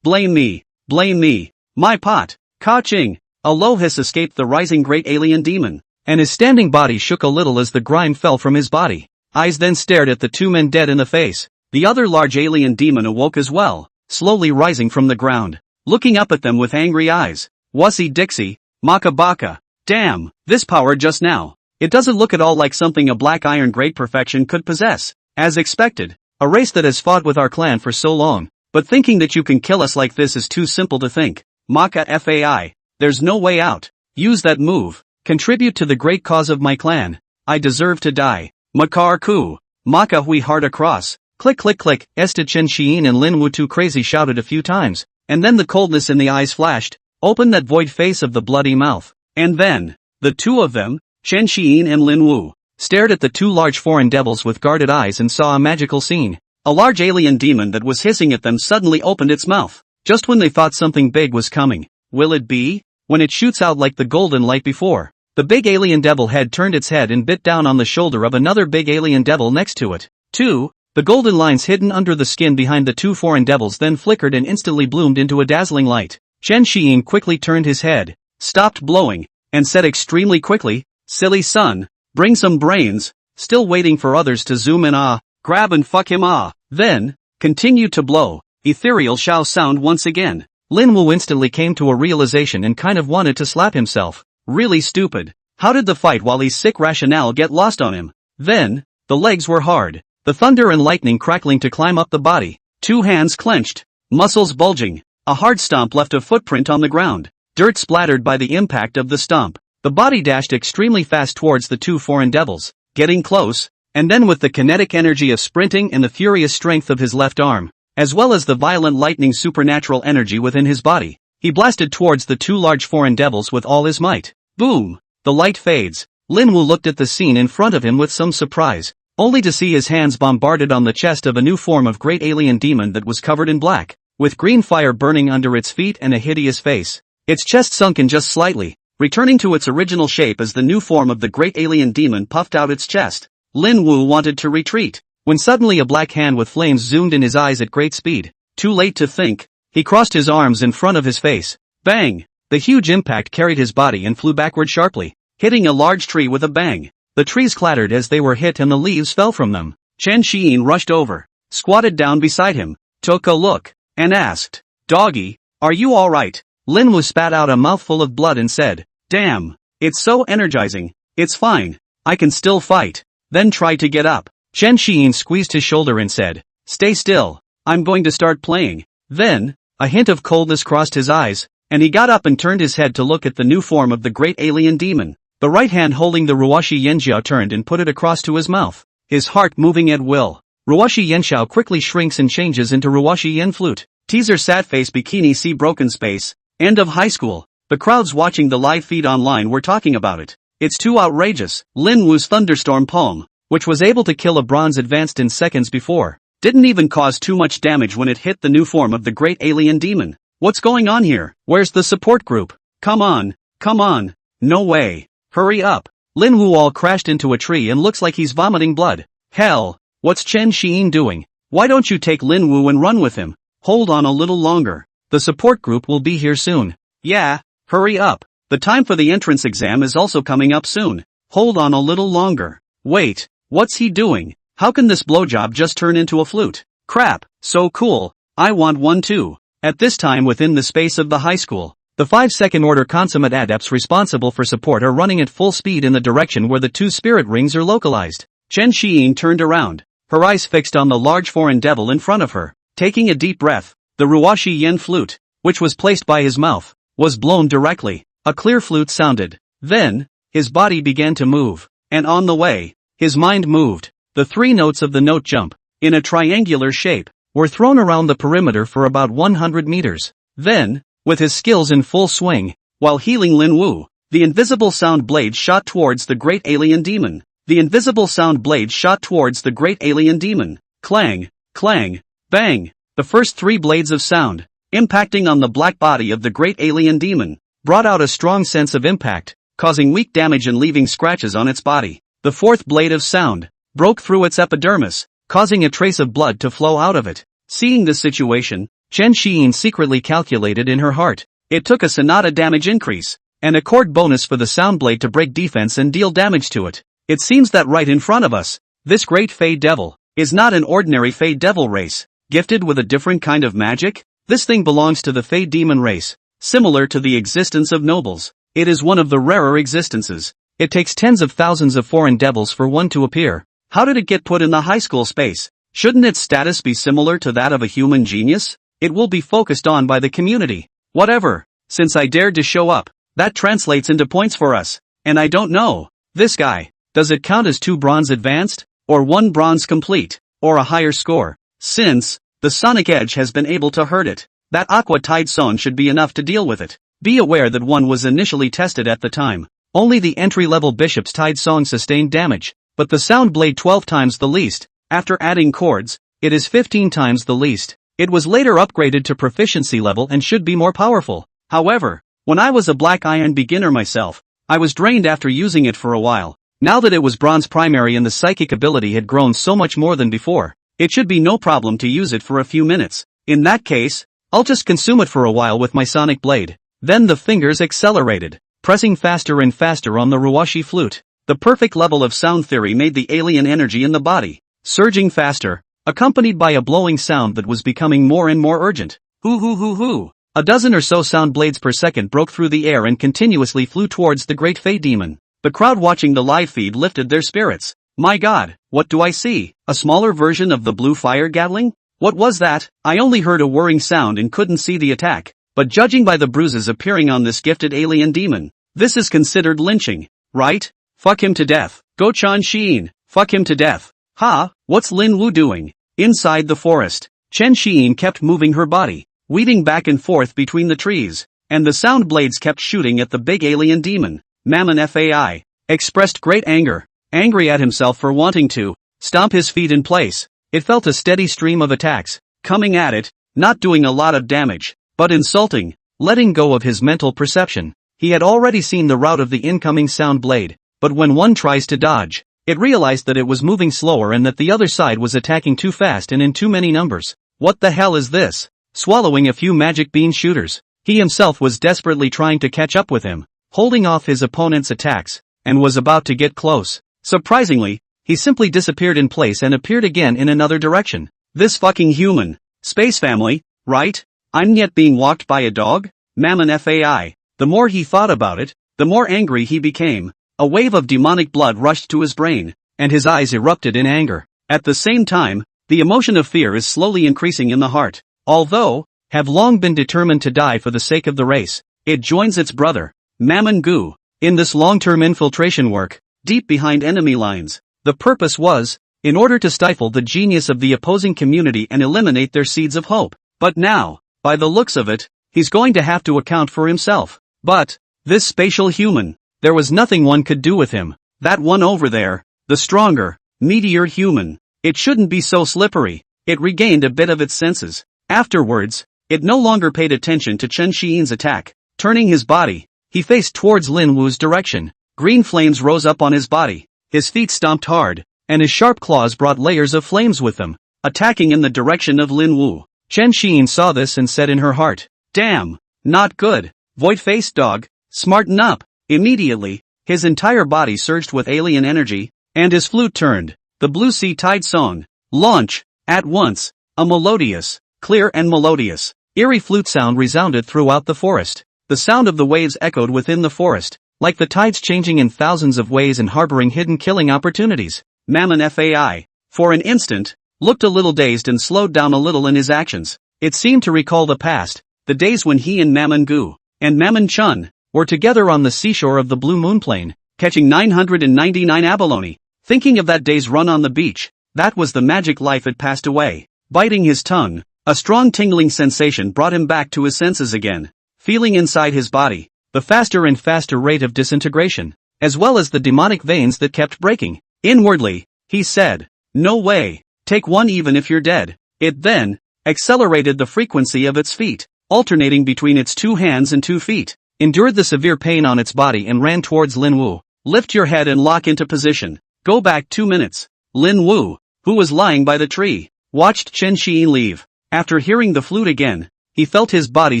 Blame me, my pot. Ka-ching! A low hiss escaped the rising great alien demon, and his standing body shook a little as the grime fell from his body. Eyes then stared at the two men dead in the face. The other large alien demon awoke as well, slowly rising from the ground, looking up at them with angry eyes. Wussy Dixie, Maka Baka. Damn, this power just now. It doesn't look at all like something a black iron great perfection could possess. As expected, a race that has fought with our clan for so long, but thinking that you can kill us like this is too simple to think. Maka Fai. There's no way out. Use that move. Contribute to the great cause of my clan. I deserve to die. Makar ku. Maka hui hard across. Click click click. Esta Chen Xiyin and Lin Wu too crazy shouted a few times. And then the coldness in the eyes flashed. Open that void face of the bloody mouth. And then, the two of them, Chen Xiyin and Lin Wu, stared at the two large foreign devils with guarded eyes and saw a magical scene. A large alien demon that was hissing at them suddenly opened its mouth. Just when they thought something big was coming. Will it be? When it shoots out like the golden light before. The big alien devil head turned its head and bit down on the shoulder of another big alien devil next to it. 2. The golden lines hidden under the skin behind the two foreign devils then flickered and instantly bloomed into a dazzling light. Chen Xiyin quickly turned his head, stopped blowing, and said extremely quickly, "Silly son, bring some brains." Still waiting for others to zoom in. Grab and fuck him. Then, continued to blow. Ethereal Shao sound once again. Lin Wu instantly came to a realization and kind of wanted to slap himself. Really stupid. How did the fight while he's sick rationale get lost on him? Then, the legs were hard. The thunder and lightning crackling to climb up the body. Two hands clenched. Muscles bulging. A hard stomp left a footprint on the ground. Dirt splattered by the impact of the stomp. The body dashed extremely fast towards the two foreign devils, getting close, and then with the kinetic energy of sprinting and the furious strength of his left arm, as well as the violent lightning supernatural energy within his body, he blasted towards the two large foreign devils with all his might. Boom! The light fades. Lin Wu looked at the scene in front of him with some surprise, only to see his hands bombarded on the chest of a new form of great alien demon that was covered in black, with green fire burning under its feet and a hideous face. Its chest sunken just slightly, returning to its original shape as the new form of the great alien demon puffed out its chest. Lin Wu wanted to retreat, when suddenly a black hand with flames zoomed in his eyes at great speed. Too late to think. He crossed his arms in front of his face. Bang! The huge impact carried his body and flew backward sharply, hitting a large tree with a bang. The trees clattered as they were hit and the leaves fell from them. Chen Xiyin rushed over, squatted down beside him, took a look, and asked, "Doggy, are you alright?" Lin Wu spat out a mouthful of blood and said, "Damn, it's so energizing. It's fine. I can still fight." Then tried to get up. Chen Xiyin squeezed his shoulder and said, "Stay still. I'm going to start playing." Then, a hint of coldness crossed his eyes, and he got up and turned his head to look at the new form of the great alien demon. The right hand holding the Ruoshi Yanxiao turned and put it across to his mouth, his heart moving at will. Ruoshi Yanxiao quickly shrinks and changes into Ruoshi Yen flute. Teaser sad face bikini see broken space. End of high school. The crowds watching the live feed online were talking about it. It's too outrageous. Lin Wu's thunderstorm palm, which was able to kill a bronze advanced in seconds before, didn't even cause too much damage when it hit the new form of the great alien demon. What's going on here? Where's the support group? Come on. Come on. No way. Hurry up. Lin Wu all crashed into a tree and looks like he's vomiting blood. Hell, what's Chen Xiyin doing? Why don't you take Lin Wu and run with him? Hold on a little longer. The support group will be here soon. Yeah, hurry up. The time for the entrance exam is also coming up soon. Hold on a little longer. Wait, what's he doing? How can this blowjob just turn into a flute? Crap, so cool. I want one too. At this time within the space of the high school, the 5 second order consummate adepts responsible for support are running at full speed in the direction where the two spirit rings are localized. Chen Xiyin turned around, her eyes fixed on the large foreign devil in front of her. Taking a deep breath, the Ruoshi Yen flute, which was placed by his mouth, was blown directly. A clear flute sounded. Then, his body began to move, and on the way, his mind moved. The 3 notes of the note jump, in a triangular shape, were thrown around the perimeter for about 100 meters. Then, with his skills in full swing, while healing Lin Wu, the invisible sound blade shot towards the great alien demon. The invisible sound blade shot towards the great alien demon. Clang, clang, bang. The first 3 blades of sound, impacting on the black body of the great alien demon, brought out a strong sense of impact, causing weak damage and leaving scratches on its body. The 4th blade of sound broke through its epidermis, causing a trace of blood to flow out of it. Seeing this situation, Chen Xiyin secretly calculated in her heart. It took a Sonata damage increase, and a chord bonus for the sound blade to break defense and deal damage to it. It seems that right in front of us, this great Fey Devil, is not an ordinary Fey Devil race, gifted with a different kind of magic. This thing belongs to the Fey Demon race, similar to the existence of nobles. It is one of the rarer existences. It takes tens of thousands of foreign devils for one to appear. How did it get put in the high school space? Shouldn't its status be similar to that of a human genius? It will be focused on by the community. Whatever. Since I dared to show up, That translates into points for us. And I don't know. This guy. Does it count as 2 bronze advanced? Or 1 bronze complete? Or a higher score? Since the Sonic Edge has been able to hurt it, that Aqua Tide Song should be enough to deal with it. Be aware that 1 was initially tested at the time. Only the entry-level Bishop's Tide Song sustained damage, but the Sound Blade 12 times the least. After adding chords, it is 15 times the least. It was later upgraded to proficiency level and should be more powerful. However, when I was a Black Iron beginner myself, I was drained after using it for a while. Now that it was bronze primary and the psychic ability had grown so much more than before, it should be no problem to use it for a few minutes. In that case, I'll just consume it for a while with my Sonic Blade. Then the fingers accelerated, pressing faster and faster on the Ruwashi flute. The perfect level of sound theory made the alien energy in the body surging faster, accompanied by a blowing sound that was becoming more and more urgent. Hoo hoo hoo hoo. A dozen or so sound blades per second broke through the air and continuously flew towards the Great Fey Demon. The crowd watching the live feed lifted their spirits. My god, what do I see? A smaller version of the blue fire gatling? What was that? I only heard a whirring sound and couldn't see the attack. But judging by the bruises appearing on this gifted alien demon, this is considered lynching, right? Fuck him to death. Go Chan Xiyin, fuck him to death. Ha, what's Lin Wu doing? Inside the forest, Chen Xiyin kept moving her body, weaving back and forth between the trees, and the sound blades kept shooting at the big alien demon. Mammon Fai expressed great anger, angry at himself for wanting to stomp his feet in place. It felt a steady stream of attacks coming at it, not doing a lot of damage, but insulting, letting go of his mental perception. He had already seen the route of the incoming sound blade, but when one tries to dodge, it realized that it was moving slower and that the other side was attacking too fast and in too many numbers. What the hell is this? Swallowing a few magic bean shooters, he himself was desperately trying to catch up with him, holding off his opponent's attacks, and was about to get close. Surprisingly, he simply disappeared in place and appeared again in another direction. This fucking human. Space family, right? I'm yet being walked by a dog? Mammon Fai. The more he thought about it, the more angry he became. A wave of demonic blood rushed to his brain, and his eyes erupted in anger. At the same time, the emotion of fear is slowly increasing in the heart. Although, have long been determined to die for the sake of the race, it joins its brother, Mammon Gu, in this long-term infiltration work, deep behind enemy lines. The purpose was, in order to stifle the genius of the opposing community and eliminate their seeds of hope. But now, by the looks of it, he's going to have to account for himself. But, this spatial human, there was nothing one could do with him. That one over there, the stronger, meteor human, it shouldn't be so slippery. It regained a bit of its senses. Afterwards, it no longer paid attention to Chen Xiyin's attack. Turning his body, he faced towards Lin Wu's direction. Green flames rose up on his body. His feet stomped hard, and his sharp claws brought layers of flames with them, attacking in the direction of Lin Wu. Chen Xiyin saw this and said in her heart, "Damn, not good. Void-faced dog, smarten up." Immediately, his entire body surged with alien energy, and his flute turned. The Blue Sea Tide Song. Launch. At once, a melodious, clear and melodious, eerie flute sound resounded throughout the forest. The sound of the waves echoed within the forest, like the tides changing in thousands of ways and harboring hidden killing opportunities. Mammon Fai, for an instant, looked a little dazed and slowed down a little in his actions. It seemed to recall the past, the days when he and Mammon Gu, and Mammon Chun, were together on the seashore of the Blue Moon Plain, catching 999 abalone. Thinking of that day's run on the beach, that was the magic life had passed away. Biting his tongue, a strong tingling sensation brought him back to his senses again. Feeling inside his body, the faster and faster rate of disintegration, as well as the demonic veins that kept breaking. Inwardly, he said, "No way, take one even if you're dead." It then accelerated the frequency of its feet, alternating between its 2 hands and 2 feet, endured the severe pain on its body and ran towards Lin Wu. "Lift your head and lock into position. Go back 2 minutes." Lin Wu, who was lying by the tree, watched Chen Xiyin leave. After hearing the flute again, he felt his body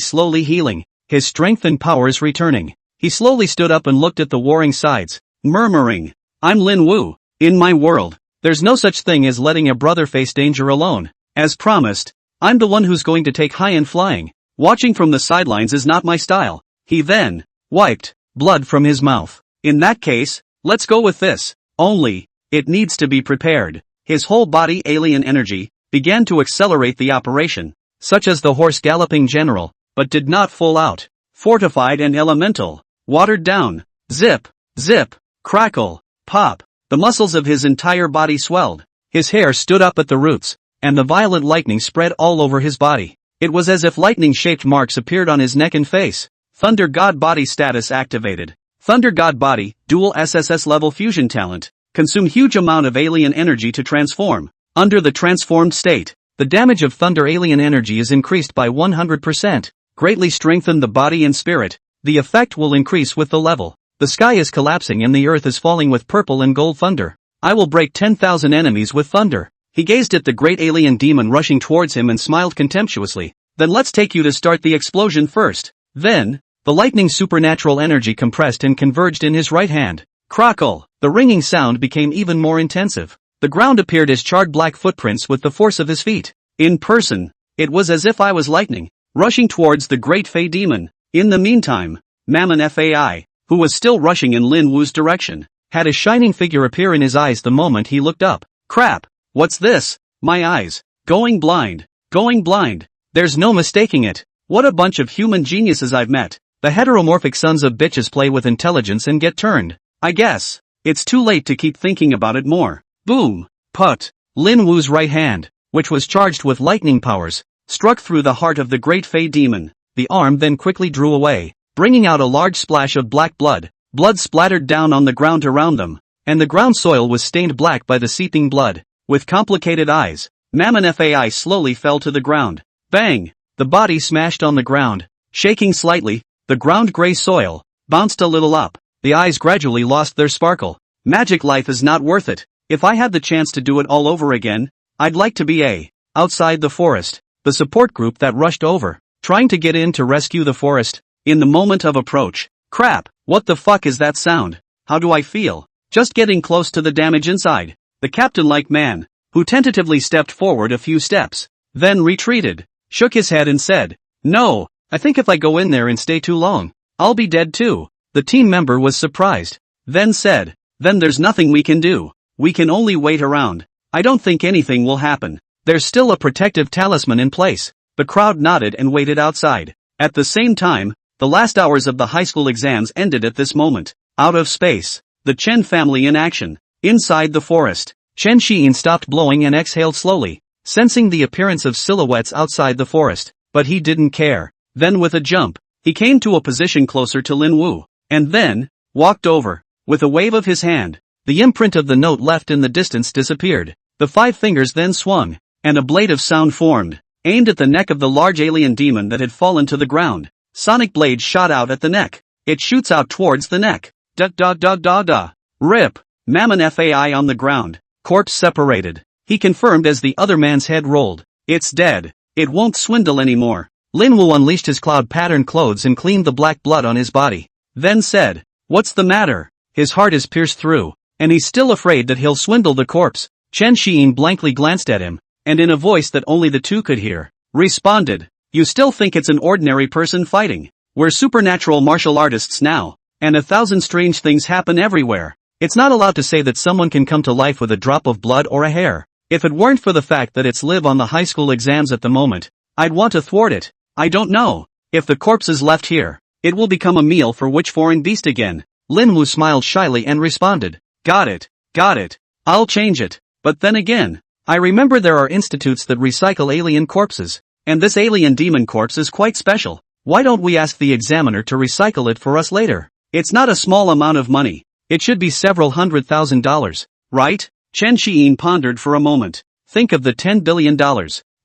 slowly healing, his strength and powers returning. He slowly stood up and looked at the warring sides, murmuring, "I'm Lin Wu. In my world, there's no such thing as letting a brother face danger alone. As promised, I'm the one who's going to take high and flying. Watching from the sidelines is not my style." He then wiped blood from his mouth. "In that case, let's go with this. Only, it needs to be prepared." His whole body alien energy began to accelerate the operation, such as the horse galloping general, but did not full out, fortified and elemental. watered down. Zip, zip, crackle, pop. The muscles of his entire body swelled. His hair stood up at the roots, and the violet lightning spread all over his body. It was as if lightning-shaped marks appeared on his neck and face. Thunder God Body status activated. Thunder God Body, dual SSS level fusion talent. Consume huge amount of alien energy to transform. Under the transformed state, the damage of thunder alien energy is increased by 100%. Greatly strengthen the body and spirit. The effect will increase with the level. The sky is collapsing and the earth is falling with purple and gold thunder. I will break 10,000 enemies with thunder. He gazed at the great alien demon rushing towards him and smiled contemptuously. Then let's take you to start the explosion first. Then, the lightning supernatural energy compressed and converged in his right hand. Crackle! The ringing sound became even more intensive. The ground appeared as charred black footprints with the force of his feet. In person, it was as if I was lightning, rushing towards the great Fey demon. In the meantime, manhwa, who was still rushing in Lin Wu's direction, had a shining figure appear in his eyes the moment he looked up. Crap! What's this? My eyes. Going blind. Going blind. There's no mistaking it. What a bunch of human geniuses I've met. The heteromorphic sons of bitches play with intelligence and get turned. I guess. It's too late to keep thinking about it more. Boom. Put. Lin Wu's right hand, which was charged with lightning powers, struck through the heart of the great Fey demon. The arm then quickly drew away, bringing out a large splash of black blood. Blood splattered down on the ground around them, and the ground soil was stained black by the seeping blood. With complicated eyes, manhwa slowly fell to the ground. Bang! The body smashed on the ground, shaking slightly. The ground gray soil bounced a little up. The eyes gradually lost their sparkle. Magic life is not worth it. If I had the chance to do it all over again, I'd like to be outside the forest, the support group that rushed over, trying to get in to rescue the forest. In the moment of approach, crap, what the fuck is that sound? How do I feel? Just getting close to the damage inside. The captain-like man, who tentatively stepped forward a few steps, then retreated, shook his head and said, "No, I think if I go in there and stay too long, I'll be dead too." The team member was surprised, then said, "Then there's nothing we can do. We can only wait around. I don't think anything will happen. There's still a protective talisman in place." The crowd nodded and waited outside. At the same time, the last hours of the high school exams ended at this moment. Out of space, the Chen family in action. Inside the forest, Chen Xiyin stopped blowing and exhaled slowly, sensing the appearance of silhouettes outside the forest, but he didn't care. Then with a jump, he came to a position closer to Lin Wu, and then walked over. With a wave of his hand, the imprint of the note left in the distance disappeared. The 5 fingers then swung, and a blade of sound formed, aimed at the neck of the large alien demon that had fallen to the ground. Sonic blade shot out at the neck. It shoots out towards the neck. Da da da da da. Rip. manhwa on the ground. Corpse separated. He confirmed as the other man's head rolled. It's dead. It won't swindle anymore. Lin Wu unleashed his cloud-patterned clothes and cleaned the black blood on his body. Then said, "What's the matter?" His heart is pierced through, and he's still afraid that he'll swindle the corpse. Chen Xiyin blankly glanced at him, and in a voice that only the two could hear, responded, "You still think it's an ordinary person fighting? We're supernatural martial artists now, and 1,000 strange things happen everywhere. It's not allowed to say that someone can come to life with a drop of blood or a hair. If it weren't for the fact that it's live on the high school exams at the moment, I'd want to thwart it. I don't know. If the corpse is left here, it will become a meal for which foreign beast again?" Lin Wu smiled shyly and responded, Got it. I'll change it. But then again, I remember there are institutes that recycle alien corpses, and this alien demon corpse is quite special. Why don't we ask the examiner to recycle it for us later? It's not a small amount of money. It should be several $100,000, right? Chen Xiyin pondered for a moment. Think of the $10 billion.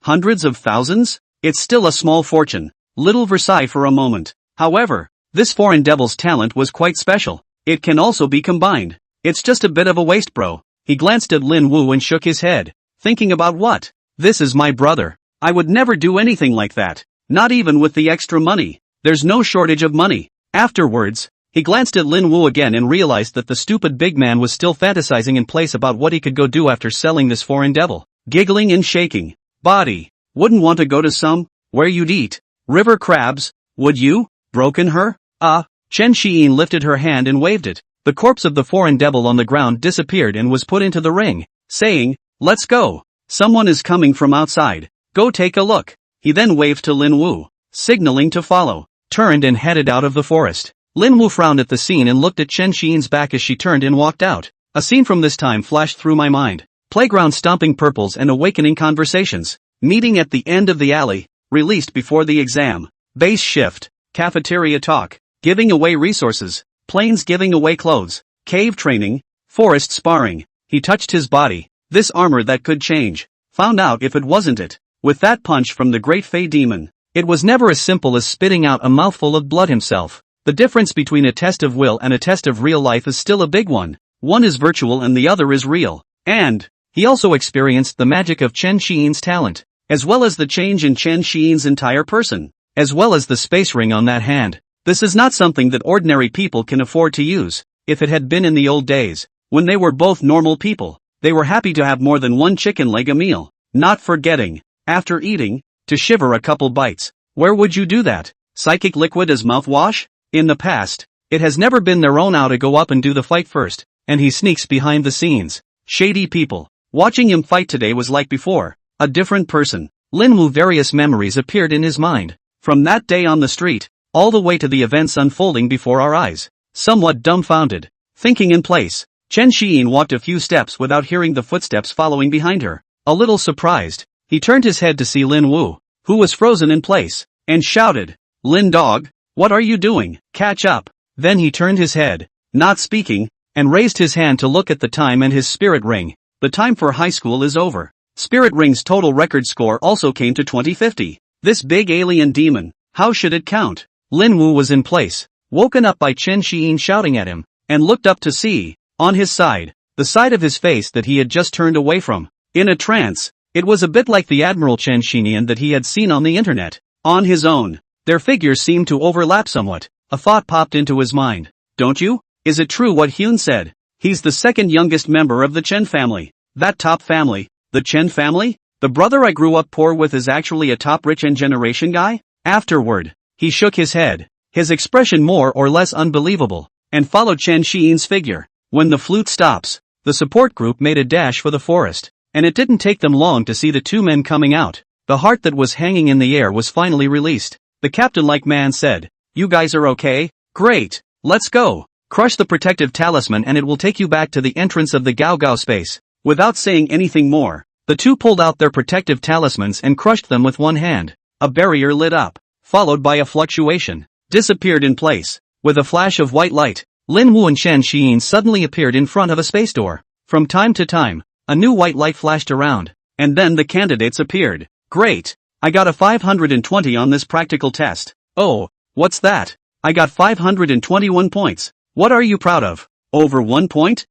Hundreds of thousands? It's still a small fortune. Little Versailles for a moment. However, this foreign devil's talent was quite special. It can also be combined. It's just a bit of a waste, bro. He glanced at Lin Wu and shook his head. Thinking about what? This is my brother. I would never do anything like that. Not even with the extra money. There's no shortage of money. Afterwards, he glanced at Lin Wu again and realized that the stupid big man was still fantasizing in place about what he could go do after selling this foreign devil. Giggling and shaking. Body. Wouldn't want to go to where you'd eat river crabs, would you? Broken her? Chen Xiyin lifted her hand and waved it. The corpse of the foreign devil on the ground disappeared and was put into the ring, saying, "Let's go. Someone is coming from outside. Go take a look." He then waved to Lin Wu, signaling to follow, turned and headed out of the forest. Lin Wu frowned at the scene and looked at Chen Xian's back as she turned and walked out. A scene from this time flashed through my mind. Playground stomping purples and awakening conversations. Meeting at the end of the alley. Released before the exam. Base shift. Cafeteria talk. Giving away resources. Planes giving away clothes. Cave training. Forest sparring. He touched his body. This armor that could change. Found out if it wasn't it. With that punch from the great Fey demon. It was never as simple as spitting out a mouthful of blood himself. The difference between a test of will and a test of real life is still a big one. One is virtual and the other is real. And he also experienced the magic of Chen Xian's talent, as well as the change in Chen Xian's entire person, as well as the space ring on that hand. This is not something that ordinary people can afford to use. If it had been in the old days, when they were both normal people, they were happy to have more than one chicken leg a meal, not forgetting, after eating, to shiver a couple bites. Where would you do that? Psychic liquid as mouthwash? In the past, it has never been their own to go up and do the fight first, and he sneaks behind the scenes. Shady people. Watching him fight today was like before, a different person. Lin Wu various memories appeared in his mind. From that day on the street, all the way to the events unfolding before our eyes. Somewhat dumbfounded, thinking in place, Chen Xian walked a few steps without hearing the footsteps following behind her. A little surprised, he turned his head to see Lin Wu, who was frozen in place, and shouted, "Lin dog, what are you doing? Catch up." Then he turned his head, not speaking, and raised his hand to look at the time and his spirit ring. The time for high school is over. Spirit ring's total record score also came to 2050. This big alien demon, how should it count? Lin Wu was in place, woken up by Chen Xian shouting at him, and looked up to see, on his side, the side of his face that he had just turned away from. In a trance, it was a bit like the Admiral Chen Xian that he had seen on the internet. On his own, their figures seemed to overlap somewhat. A thought popped into his mind. Don't you? Is it true what Hyun said? He's the second youngest member of the Chen family. That top family, the Chen family? The brother I grew up poor with is actually a top rich and generation guy? Afterward, he shook his head, his expression more or less unbelievable, and followed Chen Xian's figure. When the flute stops, the support group made a dash for the forest, and it didn't take them long to see the two men coming out. The heart that was hanging in the air was finally released. The captain-like man said, "You guys are okay? Great, let's go. Crush the protective talisman and it will take you back to the entrance of the Gao Gao space." Without saying anything more, the two pulled out their protective talismans and crushed them with one hand. A barrier lit up, followed by a fluctuation, disappeared in place. With a flash of white light, Lin Wu and Chen Xian suddenly appeared in front of a space door. From time to time, a new white light flashed around, and then the candidates appeared. Great! I got a 520 on this practical test. Oh, what's that? I got 521 points. What are you proud of? Over 1 point?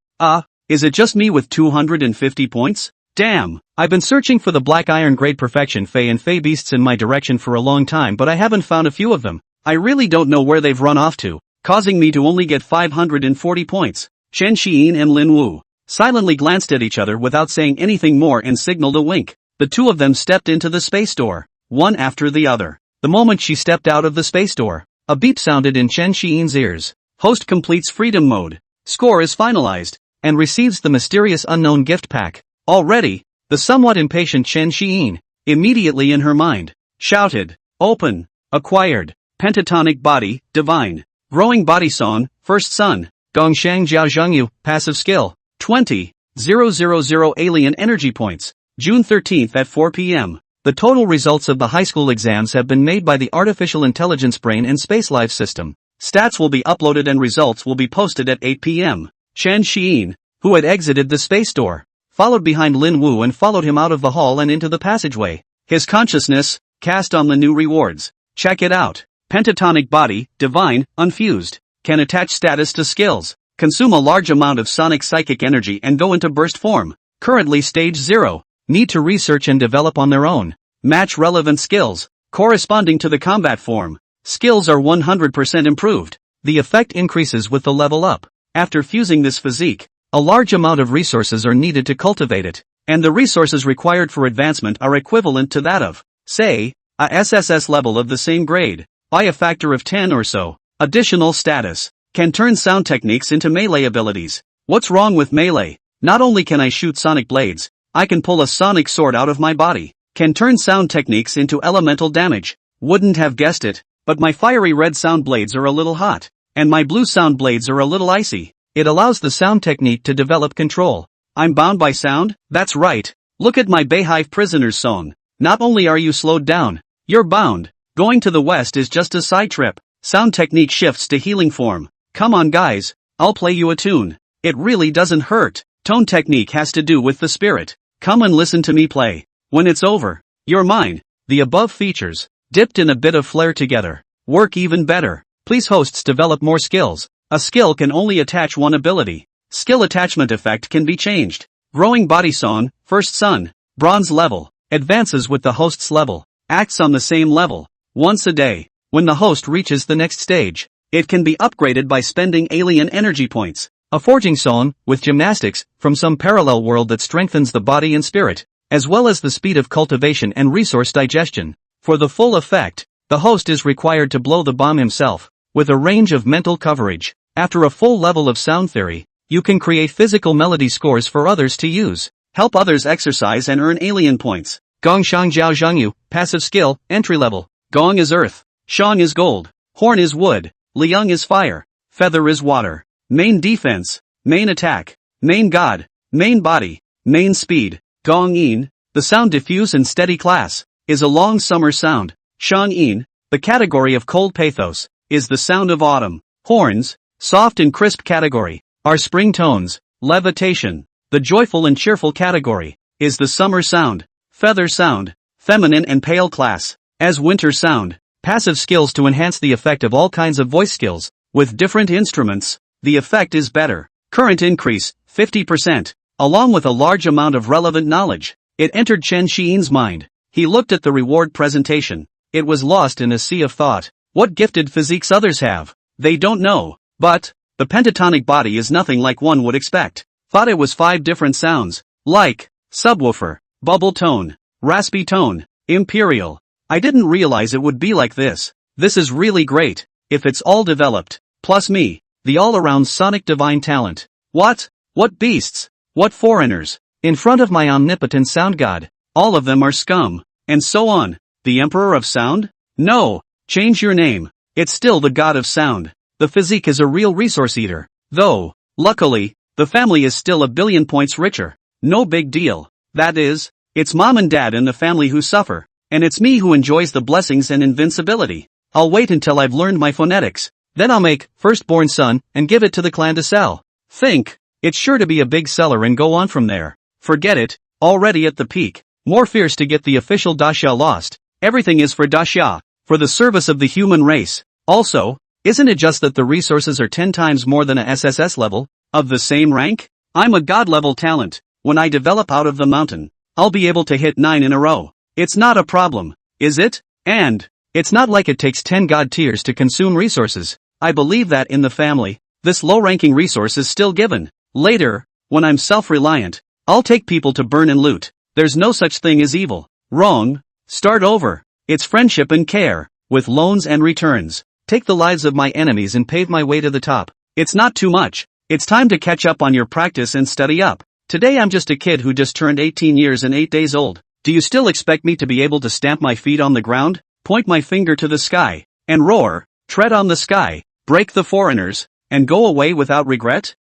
Is it just me with 250 points? Damn, I've been searching for the Black Iron grade perfection Fey and Fey beasts in my direction for a long time, but I haven't found a few of them. I really don't know where they've run off to, causing me to only get 540 points. Chen Xian and Lin Wu silently glanced at each other without saying anything more and signaled a wink. The two of them stepped into the space door, one after the other. The moment she stepped out of the space door, a beep sounded in Chen Xian's ears. Host completes freedom mode. Score is finalized, and receives the mysterious unknown gift pack. Already, the somewhat impatient Chen Xian, immediately in her mind, shouted, "Open, acquired, pentatonic body, divine, growing body song, first son, Gongshang Jiao Zhengyu, passive skill, 20,000 alien energy points, June 13th at 4 p.m. The total results of the high school exams have been made by the Artificial Intelligence Brain and Space Life System. Stats will be uploaded and results will be posted at 8 p.m. Chen Xian, who had exited the space door, followed behind Lin Wu and followed him out of the hall and into the passageway. His consciousness, cast on the new rewards. Check it out. Pentatonic body, divine, unfused. Can attach status to skills. Consume a large amount of sonic psychic energy and go into burst form. Currently stage 0. Need to research and develop on their own. Match relevant skills, corresponding to the combat form. Skills are 100% improved. The effect increases with the level up. After fusing this physique, a large amount of resources are needed to cultivate it, and the resources required for advancement are equivalent to that of, say, a SSS level of the same grade, by a factor of 10 or so. Additional status. Can turn sound techniques into melee abilities. What's wrong with melee? Not only can I shoot sonic blades, I can pull a sonic sword out of my body. Can turn sound techniques into elemental damage. Wouldn't have guessed it, but my fiery red sound blades are a little hot. and my blue sound blades are a little icy. It allows the sound technique to develop control. I'm bound by sound? That's right. Look at my Bayhive Prisoners song. Not only are you slowed down, you're bound. Going to the west is just a side trip. Sound technique shifts to healing form. Come on guys, I'll play you a tune. It really doesn't hurt. Tone technique has to do with the spirit. Come and listen to me play. When it's over, you're mine. The above features, dipped in a bit of flair together, work even better. Please hosts develop more skills. A skill can only attach one ability. Skill attachment effect can be changed. Growing body song, first sun, bronze level, advances with the host's level, acts on the same level, once a day. When the host reaches the next stage, it can be upgraded by spending alien energy points. A forging song, with gymnastics, from some parallel world that strengthens the body and spirit, as well as the speed of cultivation and resource digestion. For the full effect, the host is required to blow the bomb himself, with a range of mental coverage. After a full level of sound theory, you can create physical melody scores for others to use. Help others exercise and earn alien points. Gong Shang Jiao Zhangyu, passive skill, entry level. Gong is earth, Shang is gold, horn is wood, Liang is fire, feather is water. Main defense, main attack, main god, main body, main speed. Gong Yin, the sound diffuse and steady class, is a long summer sound. Shang Yin, the category of cold pathos, is the sound of autumn. Horns, soft and crisp category, are spring tones. Levitation, the joyful and cheerful category, is the summer sound. Feather sound, feminine and pale class, as winter sound. Passive skills to enhance the effect of all kinds of voice skills, with different instruments. The effect is better. Current increase, 50%, along with a large amount of relevant knowledge. It entered Chen Xian's mind. He looked at the reward presentation. It was lost in a sea of thought. What gifted physiques others have? They don't know. But, the pentatonic body is nothing like one would expect. Thought it was 5 different sounds. Like, subwoofer, bubble tone, raspy tone, imperial. I didn't realize it would be like this. This is really great. If it's all developed. Plus me. The all-around sonic divine talent. What? What beasts? What foreigners? In front of my omnipotent sound god. All of them are scum. And so on. The emperor of sound? No. Change your name. It's still the god of sound. The physique is a real resource eater. Though, luckily, the family is still a billion points richer. No big deal. That is, it's mom and dad in the family who suffer. And it's me who enjoys the blessings and invincibility. I'll wait until I've learned my phonetics. Then I'll make firstborn son and give it to the clan to sell. Think, it's sure to be a big seller and go on from there. Forget it, already at the peak. More fierce to get the official Daxia lost. Everything is for Daxia, for the service of the human race. Also, isn't it just that the resources are 10 times more than a SSS level, of the same rank? I'm a god level talent. When I develop out of the mountain, I'll be able to hit 9 in a row. It's not a problem, is it? And, it's not like it takes 10 god tiers to consume resources. I believe that in the family, this low-ranking resource is still given. Later, when I'm self-reliant, I'll take people to burn and loot. There's no such thing as evil. Wrong. Start over. It's friendship and care, with loans and returns. Take the lives of my enemies and pave my way to the top. It's not too much. It's time to catch up on your practice and study up. Today I'm just a kid who just turned 18 years and 8 days old. Do you still expect me to be able to stamp my feet on the ground, point my finger to the sky, and roar, tread on the sky, break the foreigners, and go away without regret?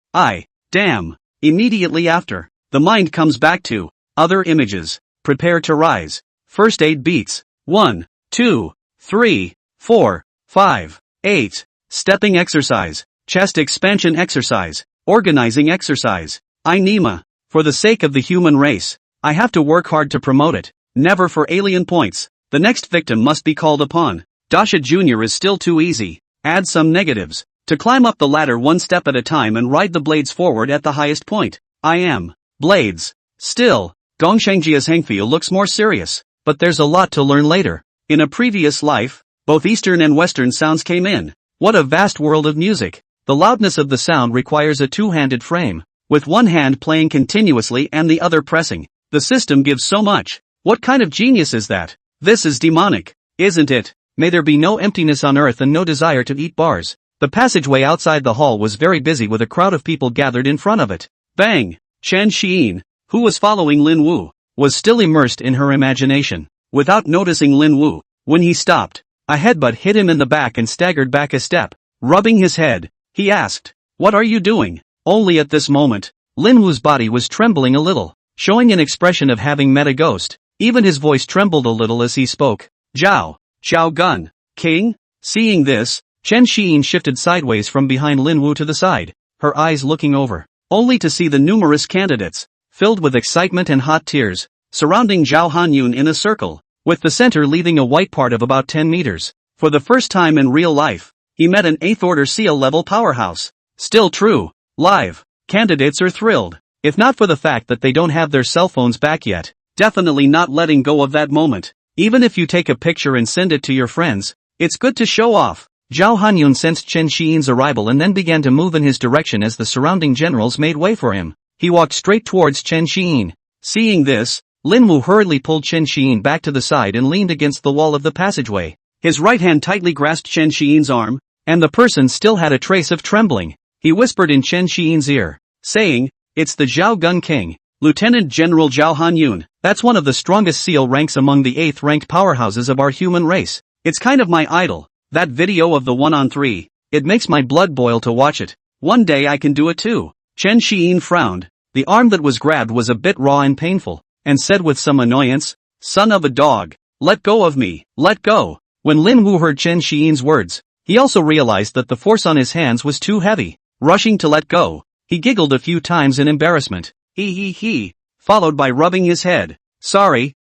Damn. Immediately after, the mind comes back to other images. Prepare to rise. First 8 beats. 1, 2, 3, 4, 5, 8. Stepping exercise. Chest expansion exercise. Organizing exercise. Nima. For the sake of the human race, I have to work hard to promote it. Never for alien points. The next victim must be called upon. Dasha Jr. is still too easy. Add some negatives. To climb up the ladder one step at a time and ride the blades forward at the highest point. I am. Blades. Still, Gongshangjia's Hengfei looks more serious, but there's a lot to learn later. In a previous life, both Eastern and Western sounds came in. What a vast world of music. The loudness of the sound requires a two-handed frame, with one hand playing continuously and the other pressing. The system gives so much. What kind of genius is that? This is demonic, isn't it? May there be no emptiness on earth and no desire to eat bars. The passageway outside the hall was very busy with a crowd of people gathered in front of it. Bang! Chen Xian, who was following Lin Wu, was still immersed in her imagination. Without noticing Lin Wu, when he stopped, a headbutt hit him in the back and staggered back a step. Rubbing his head, he asked, "What are you doing?" Only at this moment, Lin Wu's body was trembling a little, showing an expression of having met a ghost. Even his voice trembled a little as he spoke. Xiao Gun, King? Seeing this, Chen Xiyin shifted sideways from behind Lin Wu to the side, her eyes looking over, only to see the numerous candidates, filled with excitement and hot tears, surrounding Zhao Hanyun in a circle, with the center leaving a white part of about 10 meters. For the first time in real life, he met an 8th order seal level powerhouse. Still true, live, candidates are thrilled, if not for the fact that they don't have their cell phones back yet, definitely not letting go of that moment. Even if you take a picture and send it to your friends, it's good to show off. Zhao Hanyun sensed Chen Xiyin's arrival and then began to move in his direction as the surrounding generals made way for him. He walked straight towards Chen Xiyin. Seeing this, Lin Wu hurriedly pulled Chen Xiyin back to the side and leaned against the wall of the passageway. His right hand tightly grasped Chen Xiyin's arm, and the person still had a trace of trembling. He whispered in Chen Xiyin's ear, saying, "It's the Zhao Gun King, Lieutenant General Zhao Hanyun. That's one of the strongest seal ranks among the 8th ranked powerhouses of our human race. It's kind of my idol. That video of the 1-on-3, it makes my blood boil to watch it. One day I can do it too." Chen Xiyin frowned. The arm that was grabbed was a bit raw and painful, and said with some annoyance, "Son of a dog, let go of me, let go." When Lin Wu heard Chen Xiyin's words, he also realized that the force on his hands was too heavy. Rushing to let go, he giggled a few times in embarrassment. He, followed by rubbing his head. Sorry,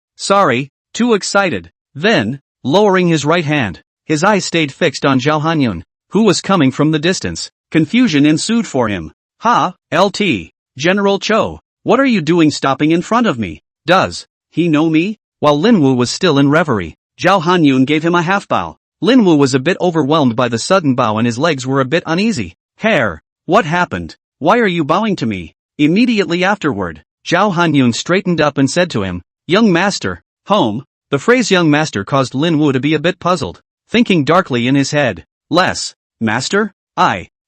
too excited. Then, lowering his right hand, his eyes stayed fixed on Zhao Hanyun, who was coming from the distance. Confusion ensued for him. LT, General Cho, what are you doing stopping in front of me? Does he know me? While Lin Wu was still in reverie, Zhao Hanyun gave him a half bow. Lin Wu was a bit overwhelmed by the sudden bow and his legs were a bit uneasy. Hair, what happened? Why are you bowing to me? Immediately afterward, Zhao Hanyun straightened up and said to him, "Young master, home." The phrase young master caused Lin Wu to be a bit puzzled, thinking darkly in his head. Master?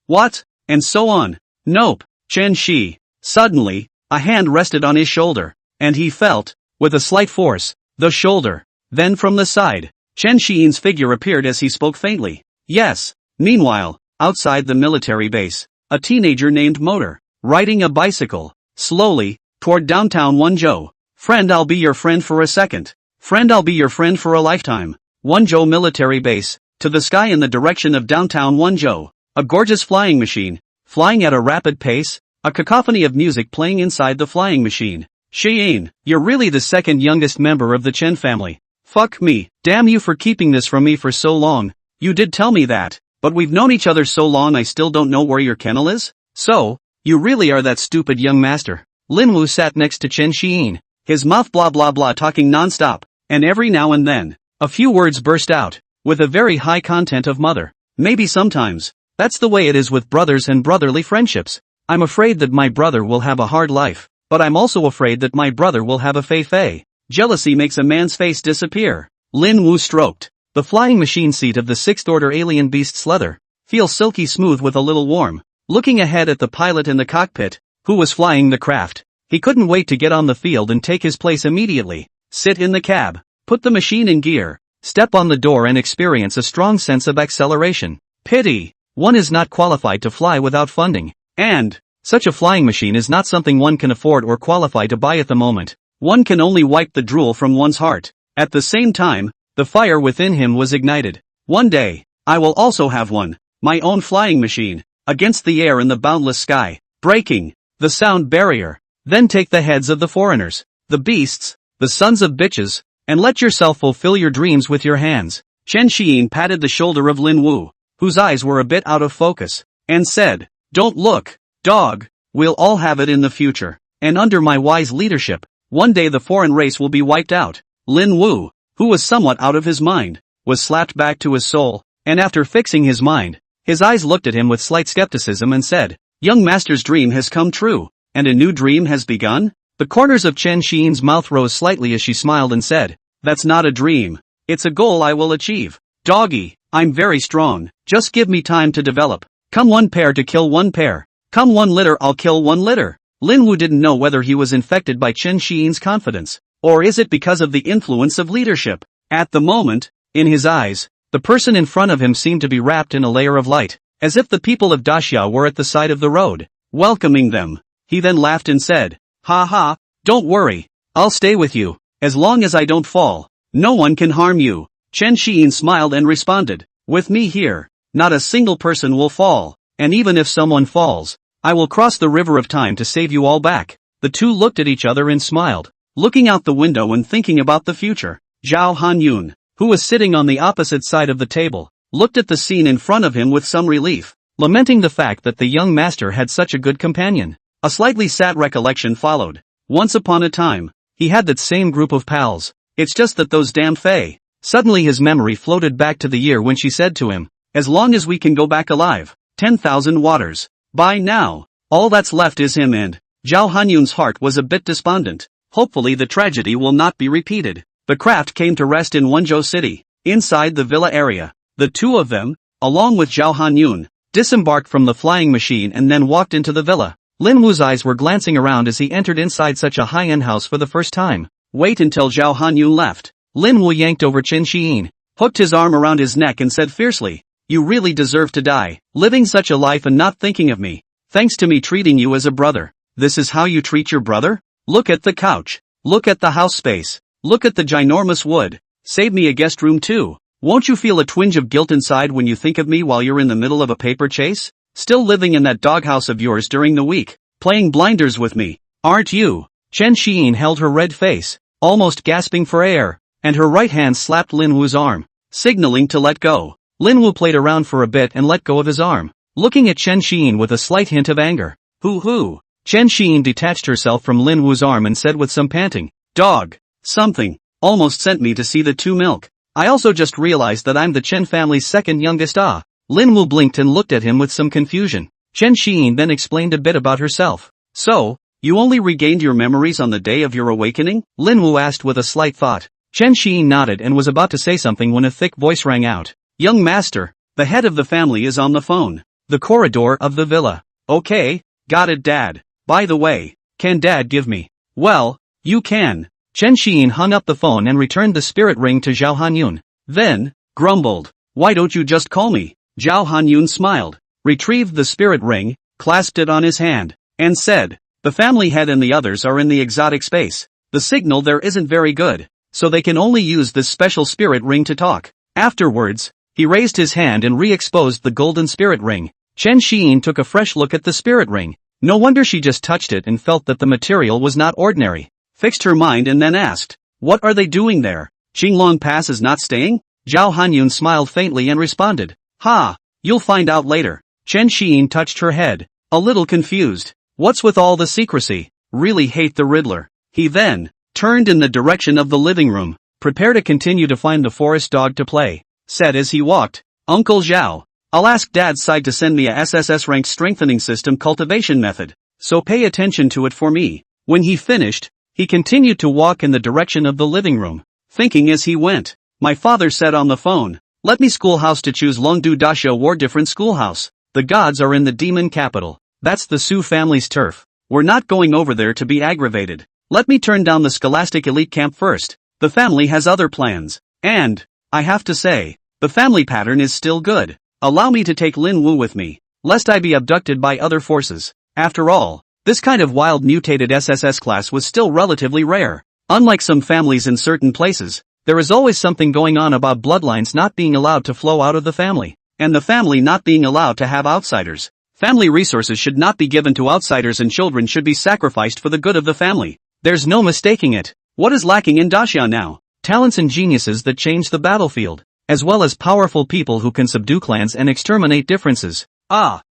What? And so on. Nope, Chen Shi. Suddenly, a hand rested on his shoulder, and he felt, with a slight force, the shoulder. Then from the side, Chen Xiyin's figure appeared as he spoke faintly. Yes. Meanwhile, outside the military base, a teenager named Motor, riding a bicycle, slowly, toward downtown Wenzhou. "Friend, I'll be your friend for a second. Friend, I'll be your friend for a lifetime." Wenzhou military base, to the sky in the direction of downtown Wenzhou. A gorgeous flying machine, flying at a rapid pace, a cacophony of music playing inside the flying machine. Xiyin, you're really the second youngest member of the Chen family. Fuck me, damn you for keeping this from me for so long. You did tell me that, but we've known each other so long I still don't know where your kennel is? So, you really are that stupid young master. Lin Wu sat next to Chen Xiyin, his mouth blah blah blah talking non-stop, and every now and then, a few words burst out, with a very high content of mother. Maybe sometimes, that's the way it is with brothers and brotherly friendships. I'm afraid that my brother will have a hard life, but I'm also afraid that my brother will have a fei-fei. Jealousy makes a man's face disappear. Lin Wu stroked the flying machine seat of the 6th order alien beast's leather, feel silky smooth with a little warm. Looking ahead at the pilot in the cockpit, who was flying the craft, he couldn't wait to get on the field and take his place immediately. Sit in the cab, put the machine in gear, step on the door and experience a strong sense of acceleration. Pity, one is not qualified to fly without funding, and such a flying machine is not something one can afford or qualify to buy at the moment. One can only wipe the drool from one's heart. At the same time, the fire within him was ignited. One day, I will also have one, my own flying machine, against the air in the boundless sky, breaking the sound barrier. Then take the heads of the foreigners, the beasts, the sons of bitches, and let yourself fulfill your dreams with your hands. Chen Xiyin patted the shoulder of Lin Wu, whose eyes were a bit out of focus, and said, "Don't look, dog, we'll all have it in the future, and under my wise leadership, one day the foreign race will be wiped out." Lin Wu, who was somewhat out of his mind, was slapped back to his soul, and after fixing his mind, his eyes looked at him with slight skepticism and said, "Young master's dream has come true, and a new dream has begun?" The corners of Chen Xiyin's mouth rose slightly as she smiled and said, "That's not a dream. It's a goal I will achieve. Doggy, I'm very strong, just give me time to develop. Come one pair to kill one pair. Come one litter I'll kill one litter." Lin Wu didn't know whether he was infected by Chen Xiyin's confidence, or is it because of the influence of leadership. At the moment, in his eyes, the person in front of him seemed to be wrapped in a layer of light. as if the people of Daxia were at the side of the road, welcoming them. He then laughed and said, "Ha ha, don't worry. I'll stay with you. As long as I don't fall, no one can harm you." Chen Xiyin smiled and responded, "With me here, not a single person will fall, and even if someone falls, I will cross the river of time to save you all back." The two looked at each other and smiled, looking out the window and thinking about the future. Zhao Hanyun, who was sitting on the opposite side of the table, looked at the scene in front of him with some relief, lamenting the fact that the young master had such a good companion. A slightly sad recollection followed. Once upon a time, he had that same group of pals. It's just that those damn Fae. Suddenly his memory floated back to the year when she said to him, "As long as we can go back alive, 10,000 waters." By now, all that's left is him, and Zhao Hanyun's heart was a bit despondent. Hopefully the tragedy will not be repeated. The craft came to rest in Wenzhou City, inside the villa area. The two of them, along with Zhao Hanyun, disembarked from the flying machine and then walked into the villa. Lin Wu's eyes were glancing around as he entered inside such a high-end house for the first time. Wait until Zhao Hanyun left. Lin Wu yanked over Chen Xiyin, hooked his arm around his neck and said fiercely, "You really deserve to die, living such a life and not thinking of me. Thanks to me treating you as a brother. This is how you treat your brother? Look at the couch. Look at the house space. Look at the ginormous wood. Save me a guest room too. Won't you feel a twinge of guilt inside when you think of me while you're in the middle of a paper chase? Still living in that doghouse of yours during the week, playing blinders with me, aren't you?" Chen Xiyin held her red face, almost gasping for air, and her right hand slapped Lin Wu's arm, signaling to let go. Lin Wu played around for a bit and let go of his arm, looking at Chen Xiyin with a slight hint of anger. Hoo. Chen Xiyin detached herself from Lin Wu's arm and said with some panting, "Dog, something almost sent me to see the two milk. I also just realized that I'm the Chen family's second youngest." Lin Wu blinked and looked at him with some confusion. Chen Xiyin then explained a bit about herself. "So, you only regained your memories on the day of your awakening?" Lin Wu asked with a slight thought. Chen Xiyin nodded and was about to say something when a thick voice rang out. "Young master, the head of the family is on the phone." The corridor of the villa. "Okay, got it dad. By the way, can dad give me?" "Well, you can." Chen Xiyin hung up the phone and returned the spirit ring to Zhao Hanyun. Then, grumbled, "Why don't you just call me?" Zhao Hanyun smiled, retrieved the spirit ring, clasped it on his hand, and said, "The family head and the others are in the exotic space. The signal there isn't very good, so they can only use this special spirit ring to talk." Afterwards, he raised his hand and re-exposed the golden spirit ring. Chen Xiyin took a fresh look at the spirit ring. No wonder she just touched it and felt that the material was not ordinary. Fixed her mind and then asked, "What are they doing there? Qinglong Pass is not staying?" Zhao Hanyun smiled faintly and responded, "Ha, you'll find out later." Chen Xiyin touched her head, a little confused. What's with all the secrecy? Really hate the Riddler. He then turned in the direction of the living room. "Prepare to continue to find the forest dog to play," said as he walked. "Uncle Zhao, I'll ask Dad's side to send me a SSS rank strengthening system cultivation method, so pay attention to it for me." When he finished, he continued to walk in the direction of the living room, thinking as he went, "My father said on the phone, let me schoolhouse to choose Longdu Daxia War different schoolhouse. The gods are in the demon capital. That's the Su family's turf. We're not going over there to be aggravated. Let me turn down the scholastic elite camp first. The family has other plans. And, I have to say, the family pattern is still good. Allow me to take Lin Wu with me, lest I be abducted by other forces." After all, this kind of wild mutated SSS class was still relatively rare. Unlike some families in certain places, there is always something going on about bloodlines not being allowed to flow out of the family, and the family not being allowed to have outsiders. Family resources should not be given to outsiders and children should be sacrificed for the good of the family. There's no mistaking it. What is lacking in Daxia now? Talents and geniuses that change the battlefield, as well as powerful people who can subdue clans and exterminate differences.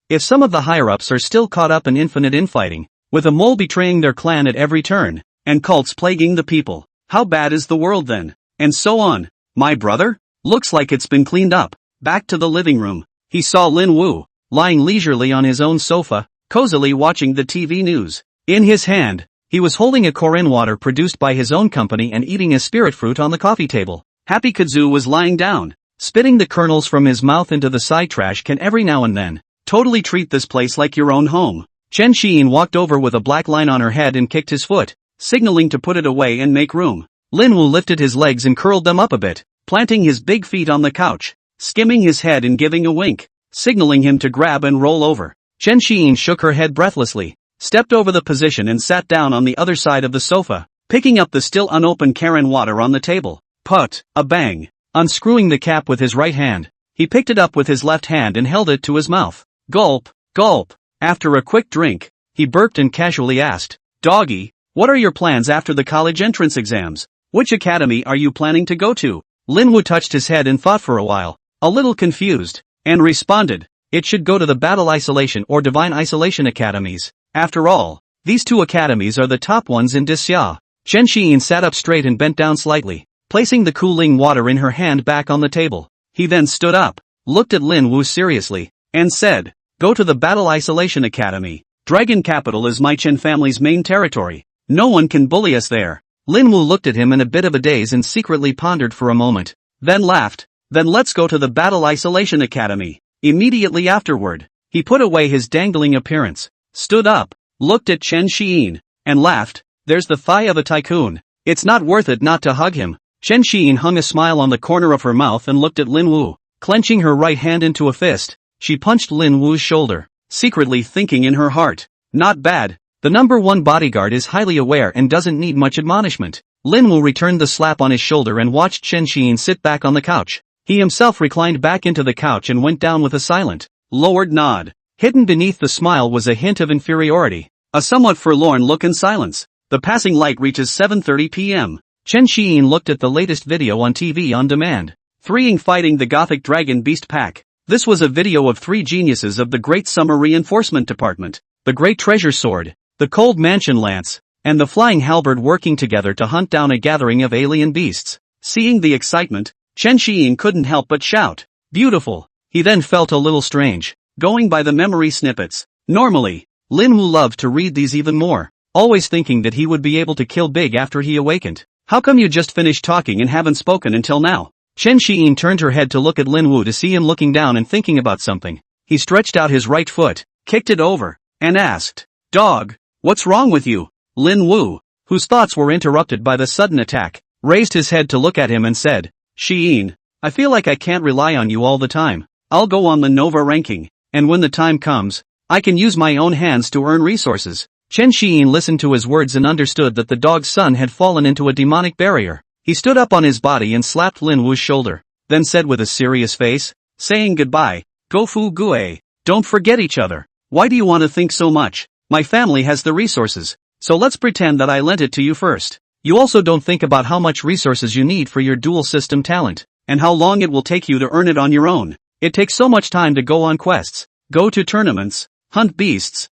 If some of the higher-ups are still caught up in infinite infighting, with a mole betraying their clan at every turn, and cults plaguing the people, how bad is the world then? And so on. My brother? Looks like it's been cleaned up. Back to the living room. He saw Lin Wu, lying leisurely on his own sofa, cozily watching the TV news. In his hand, he was holding a Korin water produced by his own company and eating a spirit fruit on the coffee table. Happy Kazoo was lying down, spitting the kernels from his mouth into the side trash can every now and then. Totally treat this place like your own home. Chen Xiyin walked over with a black line on her head and kicked his foot, signaling to put it away and make room. Lin Wu lifted his legs and curled them up a bit, planting his big feet on the couch, skimming his head and giving a wink. signaling him to grab and roll over. Chen Xiyin shook her head breathlessly, stepped over the position and sat down on the other side of the sofa, picking up the still unopened Karen water on the table. Put, a bang. Unscrewing the cap with his right hand, he picked it up with his left hand and held it to his mouth. Gulp, gulp. After a quick drink, he burped and casually asked, "Doggy, what are your plans after the college entrance exams? Which academy are you planning to go to?" Lin Wu touched his head and thought for a while, a little confused, and responded, "It should go to the Battle Isolation or Divine Isolation Academies. After all, these two academies are the top ones in Disya." Chen Xiyin sat up straight and bent down slightly, placing the cooling water in her hand back on the table. He then stood up, looked at Lin Wu seriously, and said, "Go to the Battle Isolation Academy. Dragon Capital is my Chen family's main territory. No one can bully us there." Lin Wu looked at him in a bit of a daze and secretly pondered for a moment, then laughed. "Then let's go to the Battle Isolation Academy." Immediately afterward, he put away his dangling appearance, stood up, looked at Chen Xiyin, and laughed. "There's the thigh of a tycoon. It's not worth it not to hug him." Chen Xiyin hung a smile on the corner of her mouth and looked at Lin Wu. Clenching her right hand into a fist, she punched Lin Wu's shoulder, secretly thinking in her heart, "Not bad. The number one bodyguard is highly aware and doesn't need much admonishment." Lin Wu returned the slap on his shoulder and watched Chen Xiyin sit back on the couch. He himself reclined back into the couch and went down with a silent, lowered nod. Hidden beneath the smile was a hint of inferiority, a somewhat forlorn look and silence. The passing light reaches 7:30 p.m. Chen Xiyin looked at the latest video on TV on demand. Fighting the Gothic Dragon Beast Pack. This was a video of three geniuses of the Great Summer Reinforcement Department, the Great Treasure Sword, the Cold Mansion Lance, and the Flying Halberd working together to hunt down a gathering of alien beasts. Seeing the excitement, Chen Xiyin couldn't help but shout, "Beautiful!" He then felt a little strange, going by the memory snippets. Normally, Lin Wu loved to read these even more, always thinking that he would be able to kill big after he awakened. "How come you just finished talking and haven't spoken until now?" Chen Xiyin turned her head to look at Lin Wu to see him looking down and thinking about something. He stretched out his right foot, kicked it over, and asked, "Dog, what's wrong with you?" Lin Wu, whose thoughts were interrupted by the sudden attack, raised his head to look at him and said, "Xiyin, I feel like I can't rely on you all the time. I'll go on the Nova ranking, and when the time comes, I can use my own hands to earn resources." Chen Xiyin listened to his words and understood that the dog's son had fallen into a demonic barrier. He stood up on his body and slapped Lin Wu's shoulder, then said with a serious face, "Saying goodbye, Go Fu Gue, don't forget each other. Why do you want to think so much? My family has the resources, so let's pretend that I lent it to you first. You also don't think about how much resources you need for your dual system talent, and how long it will take you to earn it on your own. It takes so much time to go on quests, go to tournaments, hunt beasts,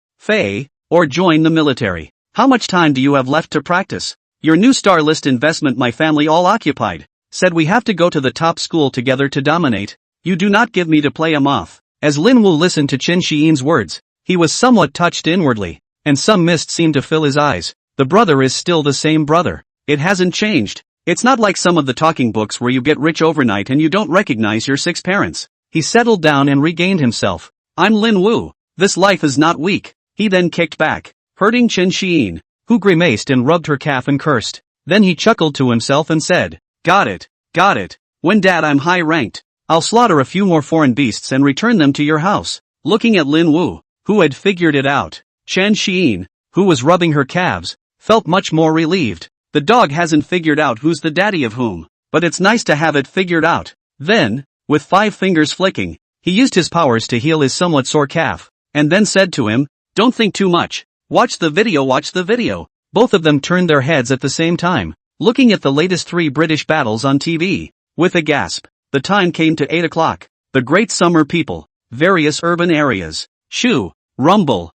or join the military. How much time do you have left to practice? Your new star list investment my family all occupied. Said we have to go to the top school together to dominate. You do not give me to play a moth." As Lin Wu listened to Chen Xiyin's words, he was somewhat touched inwardly, and some mist seemed to fill his eyes. The brother is still the same brother. It hasn't changed. It's not like some of the talking books where you get rich overnight and you don't recognize your 6 parents. He settled down and regained himself. "I'm Lin Wu. This life is not weak." He then kicked back, hurting Chen Xiyin, who grimaced and rubbed her calf and cursed. Then he chuckled to himself and said, Got it. When dad I'm high ranked, I'll slaughter a few more foreign beasts and return them to your house." Looking at Lin Wu, who had figured it out, Chen Xiyin, who was rubbing her calves, felt much more relieved. The dog hasn't figured out who's the daddy of whom, but it's nice to have it figured out. Then, with 5 fingers flicking, he used his powers to heal his somewhat sore calf, and then said to him, "Don't think too much. Watch the video. Both of them turned their heads at the same time, looking at the latest 3 British battles on TV. With a gasp, the time came to 8 o'clock. The Great Summer People, various urban areas. Shoo, rumble,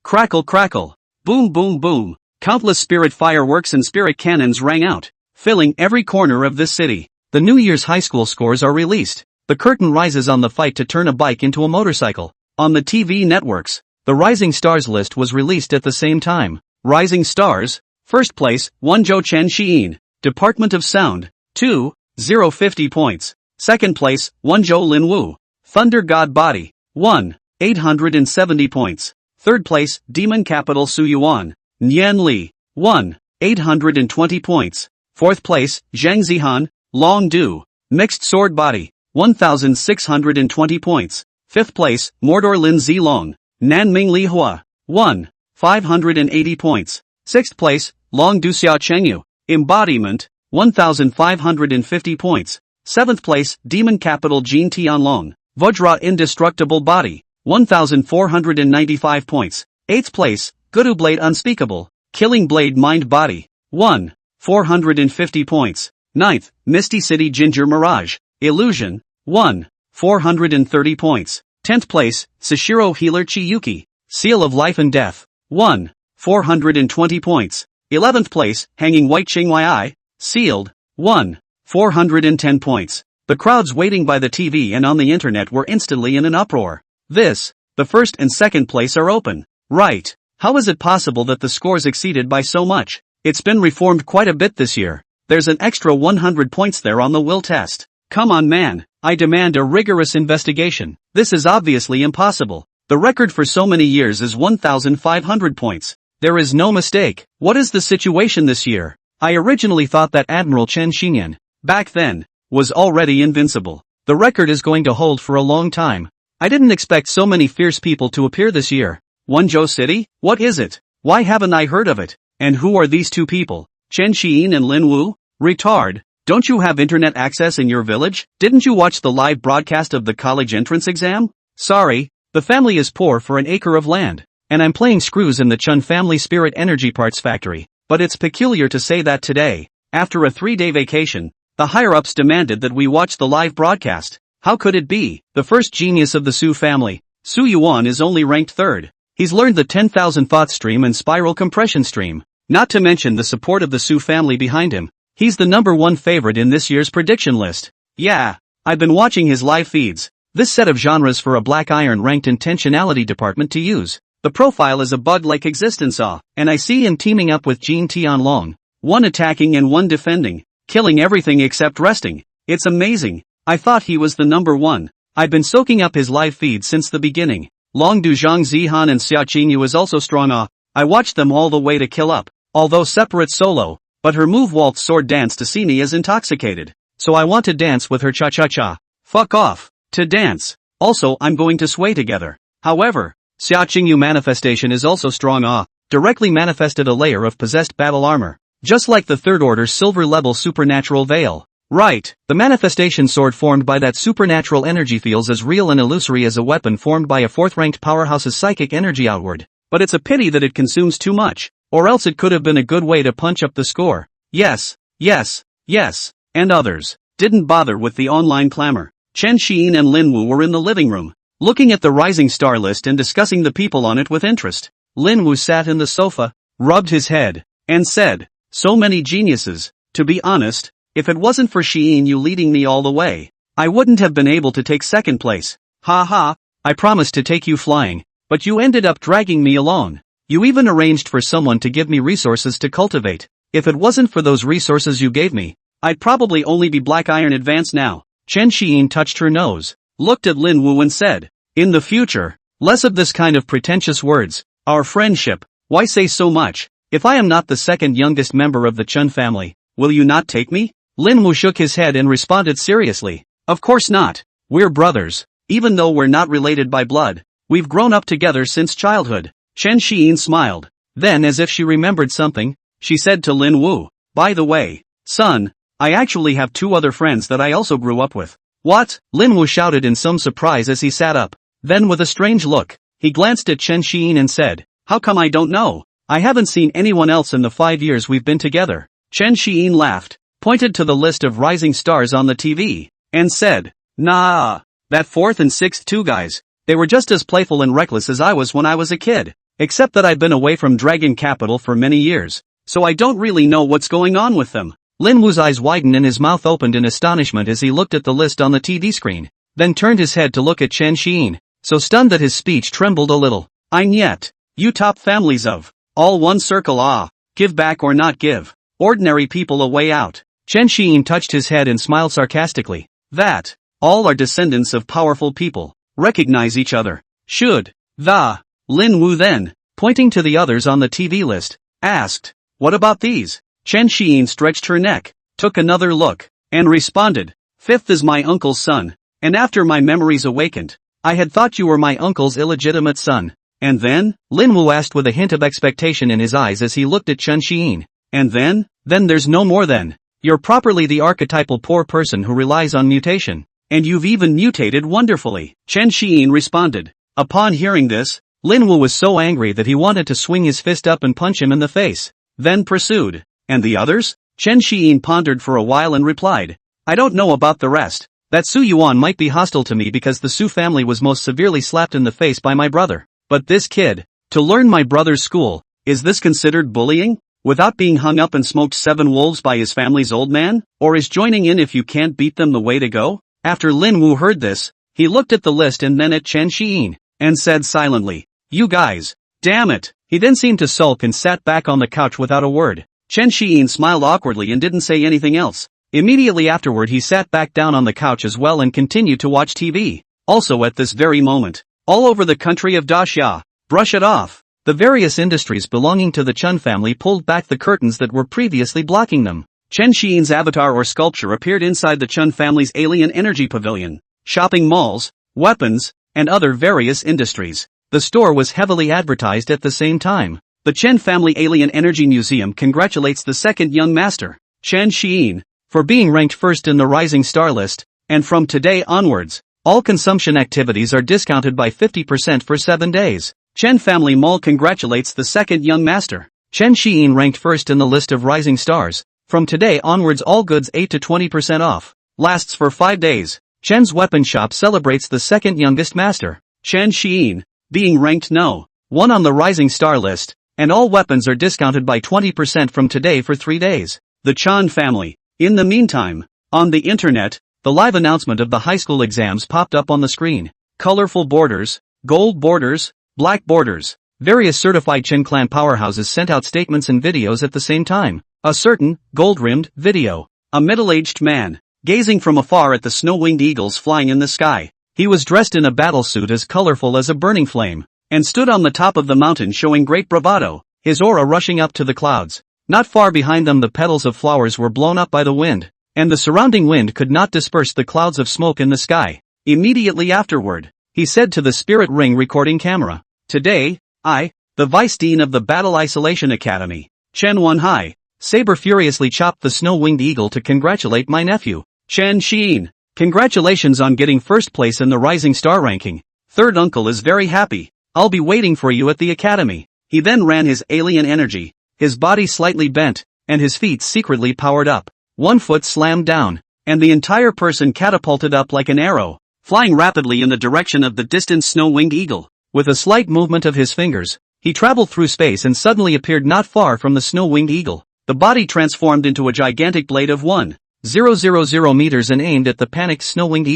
crackle, boom boom boom. Countless spirit fireworks and spirit cannons rang out, filling every corner of this city. The New Year's high school scores are released. The curtain rises on the fight to turn a bike into a motorcycle. On the TV networks, the Rising Stars list was released at the same time. Rising Stars, first place, 1 Zhou Chen Xiyin, Department of Sound, 2,050 points. Second place, 1 Zhou Lin Wu, Thunder God Body, 1,870 points. Third place, Demon Capital Su Yuan, Nian Li, 1,820 points. Fourth place, Zhang Zihan, Long Du, Mixed Sword Body, 1,620 points. 5th place, Mordor Lin Zilong, Nanming Li Hua, 1. 580 points. 6th place, Long Du Xiao Chengyu, Embodiment, 1,550 points. 7th place, Demon Capital Jin Tianlong, Vajra Indestructible Body, 1,495 points. 8th place, Guru Blade Unspeakable, Killing Blade Mind Body, 1. 450 points. 9th, Misty City Ginger Mirage, Illusion, 1. 430 points. 10th place, Sashiro Healer Chiyuki, Seal of Life and Death, 1. 420 points. 11th place, Hanging White Qingwai, Sealed, 1. 410 points. The crowds waiting by the TV and on the internet were instantly in an uproar. The first and second place are open. Right. How is it possible that the scores exceeded by so much? It's been reformed quite a bit this year. There's an extra 100 points there on the will test. Come on man, I demand a rigorous investigation. This is obviously impossible. The record for so many years is 1,500 points. There is no mistake. What is the situation this year? I originally thought that Admiral Chen Xinyan, back then, was already invincible. The record is going to hold for a long time. I didn't expect so many fierce people to appear this year. Wenzhou City? What is it? Why haven't I heard of it? And who are these two people? Chen Xiyin and Lin Wu? Retard. Don't you have internet access in your village? Didn't you watch the live broadcast of the college entrance exam? Sorry, the family is poor for an acre of land, and I'm playing screws in the Chun family spirit energy parts factory. But it's peculiar to say that today, after a 3-day vacation, the higher-ups demanded that we watch the live broadcast. How could it be? The first genius of the Su family, Su Yuan, is only ranked 3rd. He's learned the 10,000 thought stream and spiral compression stream. Not to mention the support of the Su family behind him. He's the number 1 favorite in this year's prediction list. Yeah, I've been watching his live feeds. This set of genres for a black iron ranked intentionality department to use. The profile is a bug-like existence and I see him teaming up with Jin Tianlong. One attacking and one defending, killing everything except resting. It's amazing. I thought he was the number 1. I've been soaking up his live feed since the beginning. Long Du Zhang Zihan and Xia Qingyu is also strong I watched them all the way to kill up, although separate solo, but her move waltz sword dance to see me is intoxicated. So I want to dance with her cha-cha-cha. Fuck off. To dance. Also I'm going to sway together. However, Xia Qingyu manifestation is also strong directly manifested a layer of possessed battle armor. Just like the 3rd order silver level supernatural veil. Right, the manifestation sword formed by that supernatural energy feels as real and illusory as a weapon formed by a 4th ranked powerhouse's psychic energy outward. But it's a pity that it consumes too much, or else it could have been a good way to punch up the score. Yes, and others didn't bother with the online clamor. Chen Xiyin and Lin Wu were in the living room, looking at the rising star list and discussing the people on it with interest. Lin Wu sat in the sofa, rubbed his head, and said, so many geniuses. To be honest, if it wasn't for Xiyin you leading me all the way, I wouldn't have been able to take 2nd place. I promised to take you flying, but you ended up dragging me along. You even arranged for someone to give me resources to cultivate. If it wasn't for those resources you gave me, I'd probably only be Black Iron Advanced now. Chen Xiyin touched her nose, looked at Lin Wu and said, in the future, less of this kind of pretentious words. Our friendship, why say so much? If I am not the 2nd youngest member of the Chun family, will you not take me? Lin Wu shook his head and responded seriously, of course not. We're brothers. Even though we're not related by blood, we've grown up together since childhood. Chen Xiyin smiled. Then, as if she remembered something, she said to Lin Wu, by the way, son, I actually have 2 other friends that I also grew up with. What? Lin Wu shouted in some surprise as he sat up. Then with a strange look, he glanced at Chen Xiyin and said, how come I don't know? I haven't seen anyone else in the 5 years we've been together. Chen Xiyin laughed, pointed to the list of rising stars on the TV, and said, nah, that 4th and 6th 2 guys, they were just as playful and reckless as I was when I was a kid, except that I've been away from Dragon Capital for many years, so I don't really know what's going on with them. Lin Wu's eyes widened and his mouth opened in astonishment as he looked at the list on the TV screen, then turned his head to look at Chen Xiyin, so stunned that his speech trembled a little. I'm yet. You top families of all one circle give back or not give. Ordinary people a way out. Chen Xiyin touched his head and smiled sarcastically. That, all are descendants of powerful people, recognize each other. Should, Lin Wu then, pointing to the others on the TV list, asked, what about these? Chen Xiyin stretched her neck, took another look, and responded, 5th is my uncle's son, and after my memories awakened, I had thought you were my uncle's illegitimate son. And then? Lin Wu asked with a hint of expectation in his eyes as he looked at Chen Xiyin. And then? Then there's no more then. You're properly the archetypal poor person who relies on mutation. And you've even mutated wonderfully. Chen Xiyin responded. Upon hearing this, Lin Wu was so angry that he wanted to swing his fist up and punch him in the face. Then pursued. And the others? Chen Xiyin pondered for a while and replied. I don't know about the rest. That Su Yuan might be hostile to me because the Su family was most severely slapped in the face by my brother. But this kid, to learn my brother's school, is this considered bullying? Without being hung up and smoked 7 wolves by his family's old man? Or is joining in if you can't beat them the way to go? After Lin Wu heard this, he looked at the list and then at Chen Xiyin, and said silently, You guys, damn it. He then seemed to sulk and sat back on the couch without a word. Chen Xiyin smiled awkwardly and didn't say anything else. Immediately afterward he sat back down on the couch as well and continued to watch TV. Also at this very moment, all over the country of Daxia, brush it off. The various industries belonging to the Chen family pulled back the curtains that were previously blocking them. Chen Xiyin's avatar or sculpture appeared inside the Chen family's alien energy pavilion, shopping malls, weapons, and other various industries. The store was heavily advertised at the same time. The Chen Family Alien Energy Museum congratulates the second young master, Chen Xiyin, for being ranked first in the Rising Star list, and from today onwards, all consumption activities are discounted by 50% for 7 days. Chen Family Mall congratulates the second young master, Chen Xiyin, ranked first in the list of Rising Stars. From today onwards all goods 8 to 20% off. Lasts for 5 days. Chen's weapon shop celebrates the second youngest master, Chen Xiyin, being ranked No. 1 on the Rising Star list, and all weapons are discounted by 20% from today for 3 days. The Chan family. In the meantime, on the internet, the live announcement of the high school exams popped up on the screen. Colorful borders, gold borders, black borders. Various certified Chen clan powerhouses sent out statements and videos at the same time. A certain, gold-rimmed, video. A middle-aged man, gazing from afar at the snow-winged eagles flying in the sky. He was dressed in a battle suit as colorful as a burning flame, and stood on the top of the mountain showing great bravado, his aura rushing up to the clouds. Not far behind them the petals of flowers were blown up by the wind, and the surrounding wind could not disperse the clouds of smoke in the sky. Immediately afterward, he said to the spirit ring recording camera, Today, I, the Vice Dean of the Battle Isolation Academy, Chen Wenhai, Saber furiously chopped the snow-winged eagle to congratulate my nephew, Chen Xiyin. Congratulations on getting first place in the Rising Star ranking. Third uncle is very happy. I'll be waiting for you at the academy. He then ran his alien energy, his body slightly bent, and his feet secretly powered up. One foot slammed down, and the entire person catapulted up like an arrow, flying rapidly in the direction of the distant snow-winged eagle. With a slight movement of his fingers, he traveled through space and suddenly appeared not far from the snow-winged eagle. The body transformed into a gigantic blade of 1,000 meters and aimed at the panicked snow-winged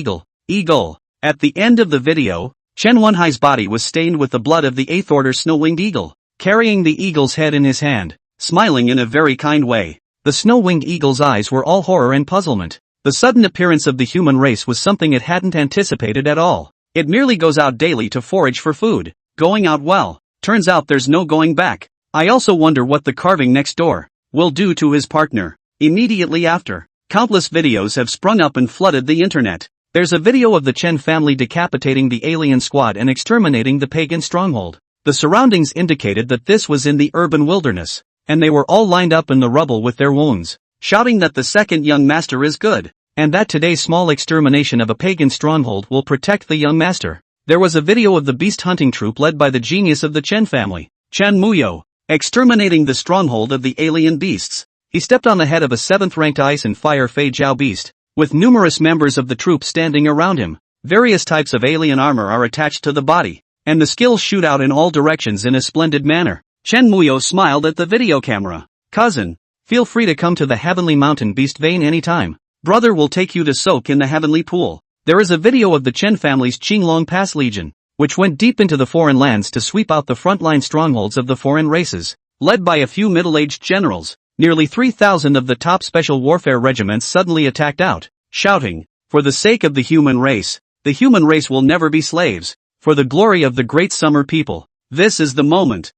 eagle. At the end of the video, Chen Wenhai's body was stained with the blood of the 8th order snow-winged eagle, carrying the eagle's head in his hand, smiling in a very kind way. The snow-winged eagle's eyes were all horror and puzzlement. The sudden appearance of the human race was something it hadn't anticipated at all. It merely goes out daily to forage for food. Going out well. Turns out there's no going back. I also wonder what the carving next door will do to his partner. Immediately after, countless videos have sprung up and flooded the internet. There's a video of the Chen family decapitating the alien squad and exterminating the pagan stronghold. The surroundings indicated that this was in the urban wilderness, and they were all lined up in the rubble with their wounds, shouting that the second young master is good, and that today's small extermination of a pagan stronghold will protect the young master. There was a video of the beast hunting troop led by the genius of the Chen family, Chen Muyo, exterminating the stronghold of the alien beasts. He stepped on the head of a 7th-ranked ice and fire Fei Jiao beast, with numerous members of the troop standing around him. Various types of alien armor are attached to the body, and the skills shoot out in all directions in a splendid manner. Chen Muyo smiled at the video camera. Cousin, feel free to come to the Heavenly Mountain Beast Vein anytime. Brother will take you to soak in the heavenly pool. There is a video of the Chen family's Qinglong Pass Legion, which went deep into the foreign lands to sweep out the frontline strongholds of the foreign races. Led by a few middle-aged generals, nearly 3,000 of the top special warfare regiments suddenly attacked out, shouting, For the sake of the human race will never be slaves. For the glory of the great summer people. This is the moment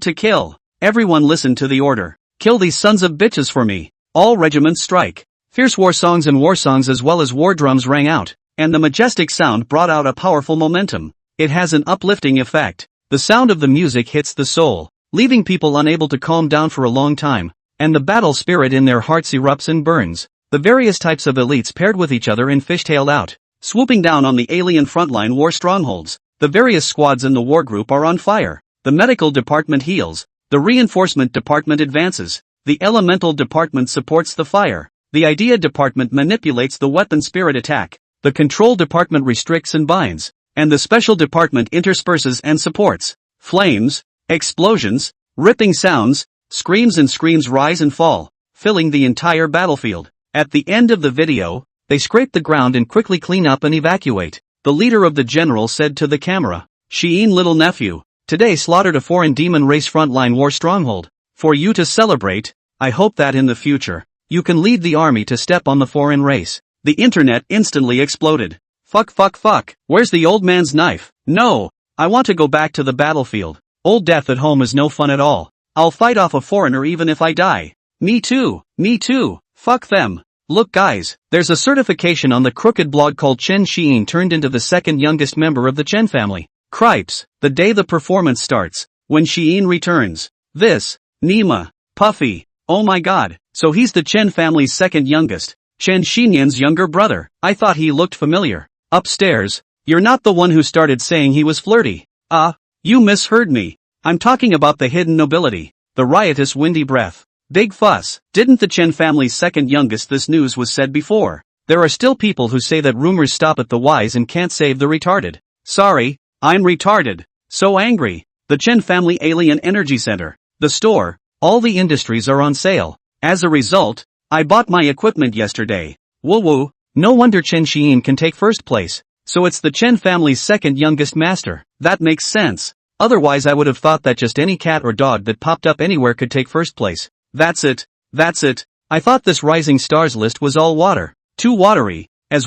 to kill. Everyone listen to the order. Kill these sons of bitches for me. All regiments strike. Fierce war songs and war songs as well as war drums rang out, and the majestic sound brought out a powerful momentum. It has an uplifting effect. The sound of the music hits the soul, leaving people unable to calm down for a long time, and the battle spirit in their hearts erupts and burns. The various types of elites paired with each other in fishtailed out, swooping down on the alien frontline war strongholds. The various squads in the war group are on fire. The medical department heals. The reinforcement department advances. The elemental department supports the fire. The idea department manipulates the weapon spirit attack. The control department restricts and binds. And the special department intersperses and supports. Flames, explosions, ripping sounds, screams and screams rise and fall, filling the entire battlefield. At the end of the video, they scrape the ground and quickly clean up and evacuate. The leader of the general said to the camera, "Sheen, little nephew, today slaughtered a foreign demon race frontline war stronghold. For you to celebrate, I hope that in the future, you can lead the army to step on the foreign race." The internet instantly exploded. Fuck, where's the old man's knife? No, I want to go back to the battlefield. Old death at home is no fun at all. I'll fight off a foreigner even if I die. Me too, fuck them. Look guys, there's a certification on the crooked blog called Chen Sheen turned into the second youngest member of the Chen family. Cripes, the day the performance starts, when Sheen returns. This, Nima, Puffy, oh my god, so he's the Chen family's second youngest, Chen Xinyan's younger brother. I thought he looked familiar. Upstairs, you're not the one who started saying he was flirty. You misheard me. I'm talking about the hidden nobility, the riotous windy breath. Big fuss. Didn't the Chen family's second youngest? This news was said before. There are still people who say that rumors stop at the wise and can't save the retarded. Sorry, I'm retarded. So angry. The Chen family alien energy center, the store, all the industries are on sale. As a result, I bought my equipment yesterday. Woo. No wonder Chen Sheen can take first place. So it's the Chen family's second youngest master. That makes sense. Otherwise I would have thought that just any cat or dog that popped up anywhere could take first place. That's it. I thought this Rising Stars list was all water. Too watery as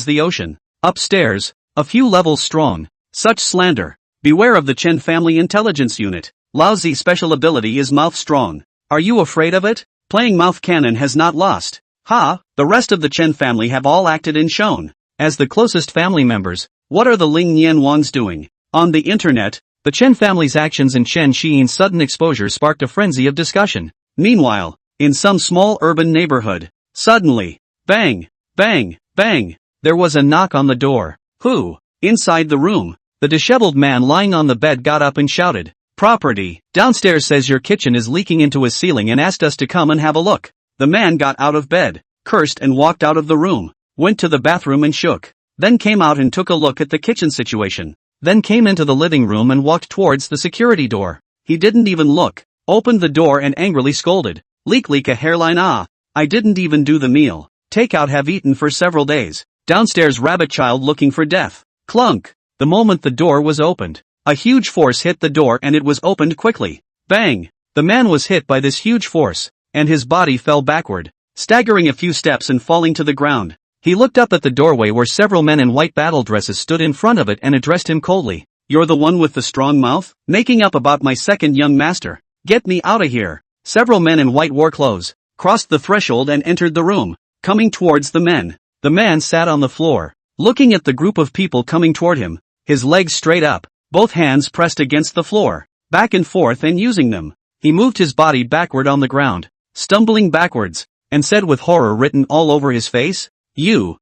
the ocean. Upstairs, a few levels strong. Such slander. Beware of the Chen family intelligence unit. Lousy special ability is mouth strong. Are you afraid of it? Playing mouth cannon has not lost. The rest of the Chen family have all acted and shown. As the closest family members, what are the Ling Nian Wangs doing? On the internet, the Chen family's actions and Chen Sheen's sudden exposure sparked a frenzy of discussion. Meanwhile, in some small urban neighborhood, suddenly, bang, there was a knock on the door. Who? Inside the room, the disheveled man lying on the bed got up and shouted, "Property, downstairs says your kitchen is leaking into his ceiling and asked us to come and have a look." The man got out of bed, cursed and walked out of the room, went to the bathroom and shook, then came out and took a look at the kitchen situation, then came into the living room and walked towards the security door. He didn't even look. Opened the door and angrily scolded. Leak a hairline. I didn't even do the meal. Takeout have eaten for several days. Downstairs rabbit child looking for death. Clunk. The moment the door was opened, a huge force hit the door and it was opened quickly. Bang. The man was hit by this huge force, and his body fell backward, staggering a few steps and falling to the ground. He looked up at the doorway where several men in white battle dresses stood in front of it and addressed him coldly. "You're the one with the strong mouth? Making up about my second young master? Get me out of here." Several men in white war clothes crossed the threshold and entered the room, coming towards the men. The man sat on the floor, looking at the group of people coming toward him, his legs straight up, both hands pressed against the floor, back and forth and using them. He moved his body backward on the ground, stumbling backwards, and said with horror written all over his face, You,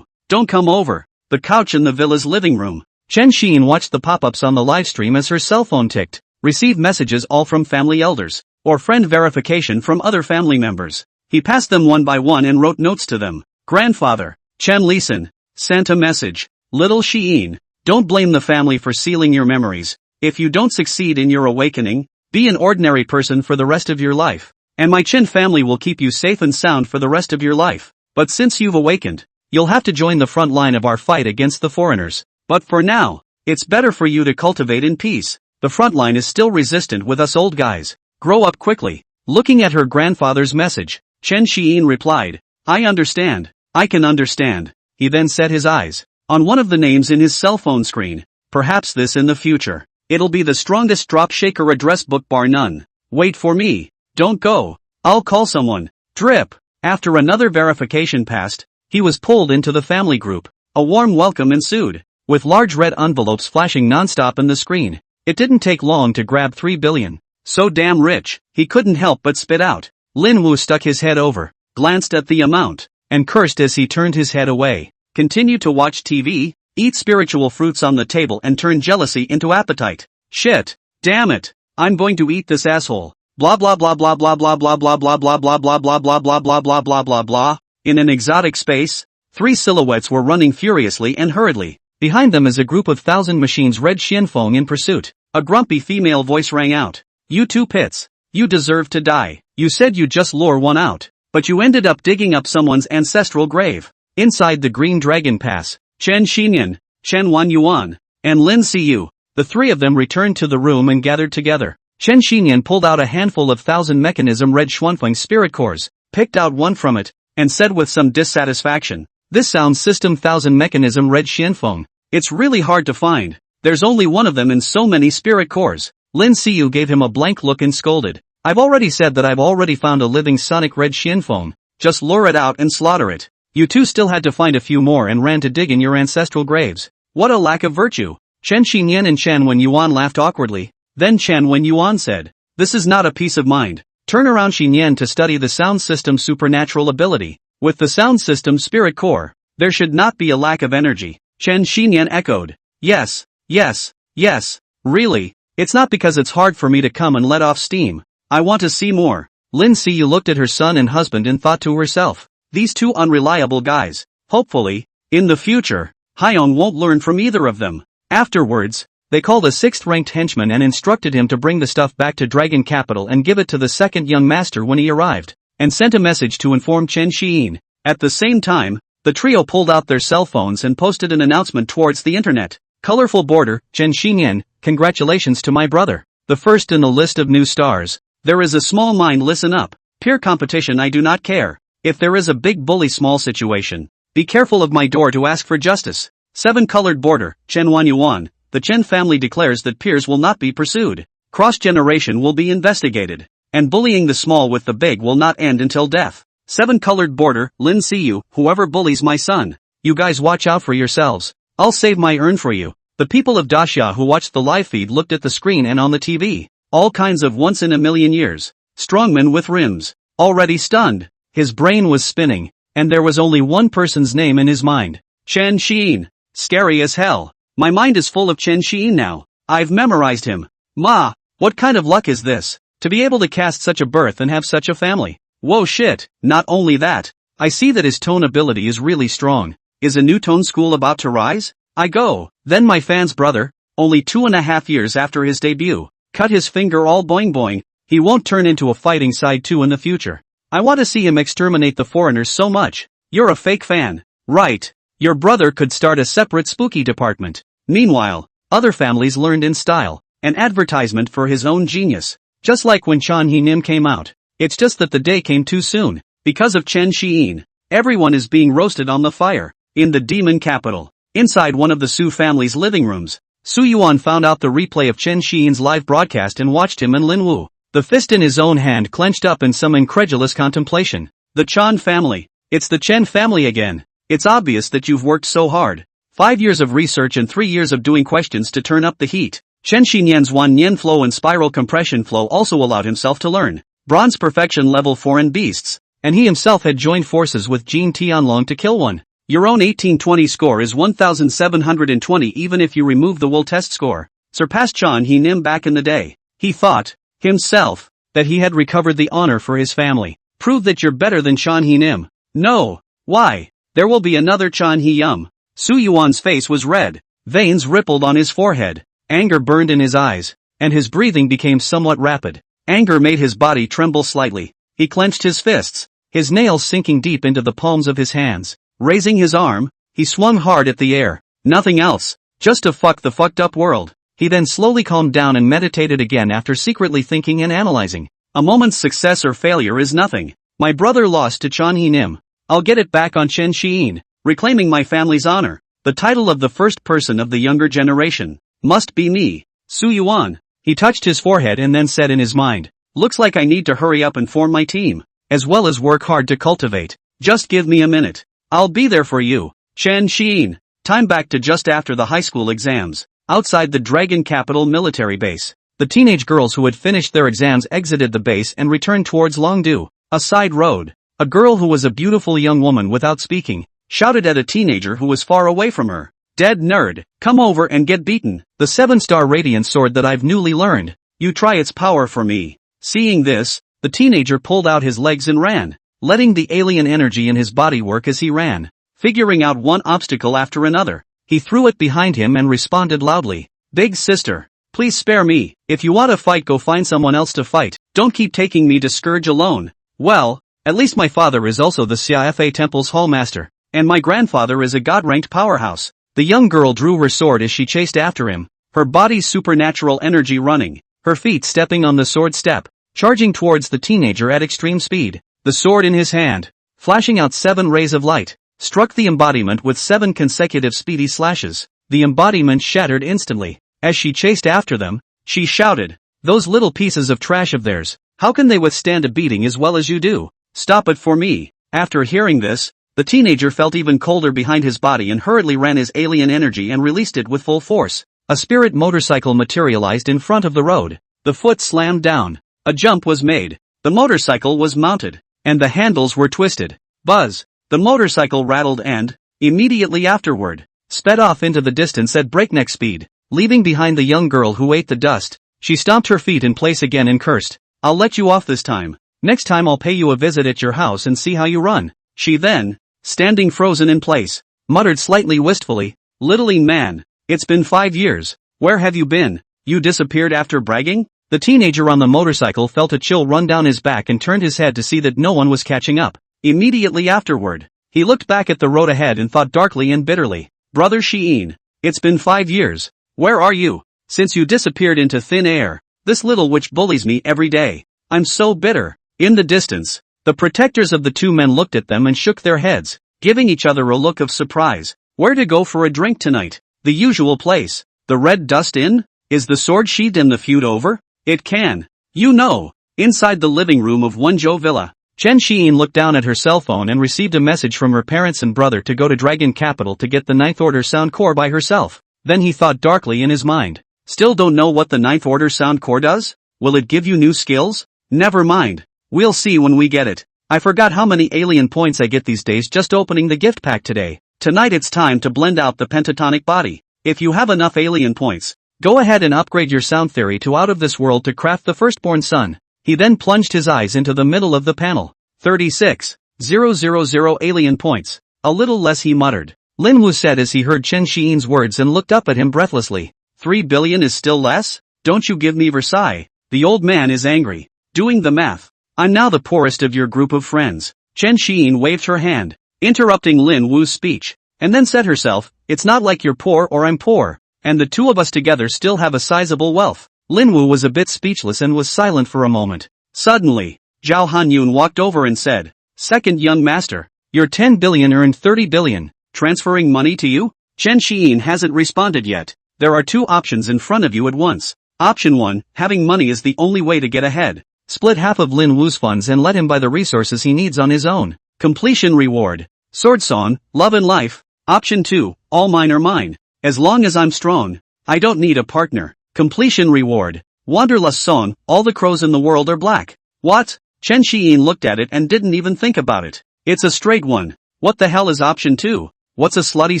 don't come over." The couch in the villa's living room. Chen Sheen watched the pop-ups on the livestream as her cell phone ticked, received messages all from family elders, or friend verification from other family members. He passed them one by one and wrote notes to them. Grandfather, Chen Lisan, sent a message. Little Sheen, don't blame the family for sealing your memories. If you don't succeed in your awakening, be an ordinary person for the rest of your life. And my Chen family will keep you safe and sound for the rest of your life. But since you've awakened, you'll have to join the front line of our fight against the foreigners. But for now, it's better for you to cultivate in peace. The front line is still resistant with us old guys. Grow up quickly. Looking at her grandfather's message, Chen Sheen replied, I understand. I can understand. He then set his eyes on one of the names in his cell phone screen. Perhaps this in the future. It'll be the strongest drop shaker address book bar none. Wait for me. Don't go. I'll call someone. Drip. After another verification passed, he was pulled into the family group. A warm welcome ensued, with large red envelopes flashing non-stop on the screen. It didn't take long to grab 3 billion. So damn rich, he couldn't help but spit out. Lin Wu stuck his head over, glanced at the amount, and cursed as he turned his head away. Continue to watch TV, eat spiritual fruits on the table and turn jealousy into appetite. Shit. Damn it. I'm going to eat this asshole. Blah blah blah blah blah blah blah blah blah blah blah blah blah blah blah blah blah blah blah blah. In an exotic space, 3 silhouettes were running furiously and hurriedly. Behind them is a group of 1,000 machines red Xianfeng in pursuit. A grumpy female voice rang out. You two pits. You deserve to die. You said you'd just lure one out, but you ended up digging up someone's ancestral grave. Inside the Green Dragon Pass, Chen Xinyan, Chen Wanyuan, and Lin Siyu, the 3 of them returned to the room and gathered together. Chen Xinyan pulled out a handful of 1,000 mechanism red Xuanfeng spirit cores, picked out one from it, and said with some dissatisfaction, "This sound system 1,000 mechanism red Xianfeng. It's really hard to find. There's only one of them in so many spirit cores." Lin Siyu gave him a blank look and scolded. "I've already said that I've already found a living sonic red Xianfeng. Just lure it out and slaughter it. You two still had to find a few more and ran to dig in your ancestral graves. What a lack of virtue." Chen Xinyan and Chen Wenyuan laughed awkwardly. Then Chen Wenyuan said, "This is not a peace of mind. Turn around Xinyan to study the sound system supernatural ability. With the sound system spirit core, there should not be a lack of energy." Chen Xinyan echoed. Yes, yes, yes. Really? It's not because it's hard for me to come and let off steam. I want to see more. Lin Siyu looked at her son and husband and thought to herself, these two unreliable guys. Hopefully, in the future, Haiyong won't learn from either of them. Afterwards, they called a 6th-ranked henchman and instructed him to bring the stuff back to Dragon Capital and give it to the second young master when he arrived, and sent a message to inform Chen Xiyin. At the same time, the trio pulled out their cell phones and posted an announcement towards the internet. Colorful border, Chen Xinyan, congratulations to my brother. The first in the list of new stars. There is a small mind, listen up. Peer competition, I do not care. If there is a big bully small situation, be careful of my door to ask for justice. 7-colored border, Chen Wanyuan. The Chen family declares that peers will not be pursued. Cross-generation will be investigated. And bullying the small with the big will not end until death. 7-colored border, Lin Siyu, whoever bullies my son. You guys watch out for yourselves. I'll save my urn for you. The people of Daxia who watched the live feed looked at the screen and on the TV. All kinds of once in a million years. Strongmen with rims. Already stunned. His brain was spinning, and there was only one person's name in his mind. Chen Xiyin. Scary as hell. My mind is full of Chen Xiyin now. I've memorized him. Ma, what kind of luck is this? To be able to cast such a birth and have such a family. Whoa shit, not only that. I see that his tone ability is really strong. Is a new tone school about to rise? I go. Then my fan's brother, only 2.5 years after his debut, cut his finger all boing boing. He won't turn into a fighting side 2 in the future. I want to see him exterminate the foreigners so much. You're a fake fan. Right. Your brother could start a separate spooky department. Meanwhile, other families learned in style, an advertisement for his own genius. Just like when Chan He Nim came out. It's just that the day came too soon. Because of Chen Xiyin, everyone is being roasted on the fire. In the demon capital, inside one of the Su family's living rooms, Su Yuan found out the replay of Chen Xiyin's live broadcast and watched him and Lin Wu, the fist in his own hand clenched up in some incredulous contemplation. The Chan family. It's the Chen family again. It's obvious that you've worked so hard. 5 years of research and 3 years of doing questions to turn up the heat. Chen Xinyan's Wan Nian flow and spiral compression flow also allowed himself to learn bronze perfection level foreign beasts, and he himself had joined forces with Jin Tianlong to kill one. Your own 1820 score is 1720 even if you remove the will test score. Surpassed Chan He Nim back in the day. He thought, himself, that he had recovered the honor for his family. Prove that you're better than Chan He Nim. No. Why? There will be another Chan He Yum. Su Yuan's face was red. Veins rippled on his forehead. Anger burned in his eyes, and his breathing became somewhat rapid. Anger made his body tremble slightly. He clenched his fists, his nails sinking deep into the palms of his hands. Raising his arm, he swung hard at the air. Nothing else. Just to fuck the fucked up world. He then slowly calmed down and meditated again after secretly thinking and analyzing. A moment's success or failure is nothing. My brother lost to Chan He Nim. I'll get it back on Chen Xiyin, reclaiming my family's honor. The title of the first person of the younger generation must be me, Su Yuan. He touched his forehead and then said in his mind, looks like I need to hurry up and form my team, as well as work hard to cultivate. Just give me a minute. I'll be there for you. Chen Xiyin. Time back to just after the high school exams. Outside the Dragon Capital military base, the teenage girls who had finished their exams exited the base and returned towards Longdu, a side road. A girl who was a beautiful young woman without speaking, shouted at a teenager who was far away from her. Dead nerd, come over and get beaten. The 7-star radiant sword that I've newly learned. You try its power for me. Seeing this, the teenager pulled out his legs and ran, letting the alien energy in his body work as he ran. Figuring out one obstacle after another, he threw it behind him and responded loudly. Big sister, please spare me. If you want to fight, go find someone else to fight. Don't keep taking me to Scourge alone. Well, at least my father is also the Xiafa Temple's hallmaster, and my grandfather is a god-ranked powerhouse. The young girl drew her sword as she chased after him, her body's supernatural energy running, her feet stepping on the sword step, charging towards the teenager at extreme speed. The sword in his hand, flashing out 7 rays of light, struck the embodiment with 7 consecutive speedy slashes. The embodiment shattered instantly. As she chased after them, she shouted, "Those little pieces of trash of theirs, how can they withstand a beating as well as you do? Stop it for me." After hearing this, the teenager felt even colder behind his body and hurriedly ran his alien energy and released it with full force. A spirit motorcycle materialized in front of the road. The foot slammed down. A jump was made. The motorcycle was mounted, and the handles were twisted. Buzz! The motorcycle rattled and, immediately afterward, sped off into the distance at breakneck speed, leaving behind the young girl who ate the dust. She stomped her feet in place again and cursed, "I'll let you off this time. Next time I'll pay you a visit at your house and see how you run." She then, standing frozen in place, muttered slightly wistfully, "Little man, it's been 5 years. Where have you been? You disappeared after bragging?" The teenager on the motorcycle felt a chill run down his back and turned his head to see that no one was catching up. Immediately afterward, he looked back at the road ahead and thought darkly and bitterly, "Brother Sheen, it's been 5 years. Where are you? Since you disappeared into thin air, this little witch bullies me every day. I'm so bitter." In the distance, the protectors of the two men looked at them and shook their heads, giving each other a look of surprise. Where to go for a drink tonight? The usual place. The Red Dust Inn? Is the sword sheathed and the feud over? It can. You know, inside the living room of Wenzhou Villa. Chen Xiyin looked down at her cell phone and received a message from her parents and brother to go to Dragon Capital to get the Ninth Order Sound Core by herself. Then he thought darkly in his mind. Still don't know what the Ninth Order Sound Core does? Will it give you new skills? Never mind. We'll see when we get it. I forgot how many alien points I get these days just opening the gift pack today. Tonight it's time to blend out the pentatonic body. If you have enough alien points, go ahead and upgrade your sound theory to out of this world to craft the firstborn son. He then plunged his eyes into the middle of the panel. 36,000 alien points. A little less, he muttered. Lin Wu said as he heard Chen Xiyin's words and looked up at him breathlessly. 3 billion is still less? Don't you give me Versailles. The old man is angry. Doing the math. I'm now the poorest of your group of friends. Chen Xiyin waved her hand, interrupting Lin Wu's speech, and then said herself, "It's not like you're poor or I'm poor, and the two of us together still have a sizable wealth." Lin Wu was a bit speechless and was silent for a moment. Suddenly, Zhao Hanyun walked over and said, "Second young master, your 10 billion earned 30 billion. Transferring money to you?" Chen Xiyin hasn't responded yet. There are 2 options in front of you at once. Option 1, having money is the only way to get ahead. Split half of Lin Wu's funds and let him buy the resources he needs on his own. Completion reward. Sword Song, love and life. Option 2, all mine are mine. As long as I'm strong, I don't need a partner. Completion reward. Wanderlust Song, all the crows in the world are black. What? Chen Xiyin looked at it and didn't even think about it. It's a straight one. What the hell is option 2? What's a slutty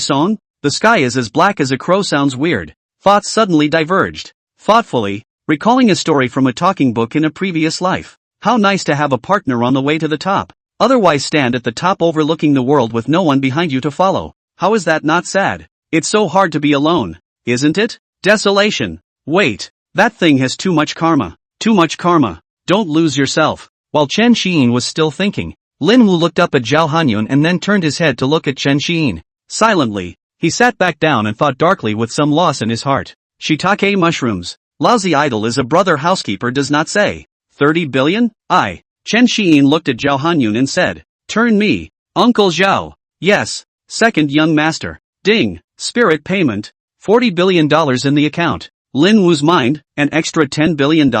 song? The sky is as black as a crow sounds weird. Thoughts suddenly diverged. Thoughtfully, recalling a story from a talking book in a previous life. How nice to have a partner on the way to the top. Otherwise stand at the top overlooking the world with no one behind you to follow. How is that not sad? It's so hard to be alone, isn't it? Desolation. Wait. That thing has too much karma. Too much karma. Don't lose yourself. While Chen Xiyin was still thinking, Lin Wu looked up at Zhao Hanyun and then turned his head to look at Chen Xiyin. Silently, he sat back down and thought darkly with some loss in his heart. Shiitake mushrooms. Lousy idol is a brother housekeeper does not say. 30 billion? Chen Xiyin looked at Zhao Hanyun and said, "Turn me, Uncle Zhao." "Yes, second young master." Ding, spirit payment. $40 billion in the account. Lin Wu's mind, an extra $10 billion?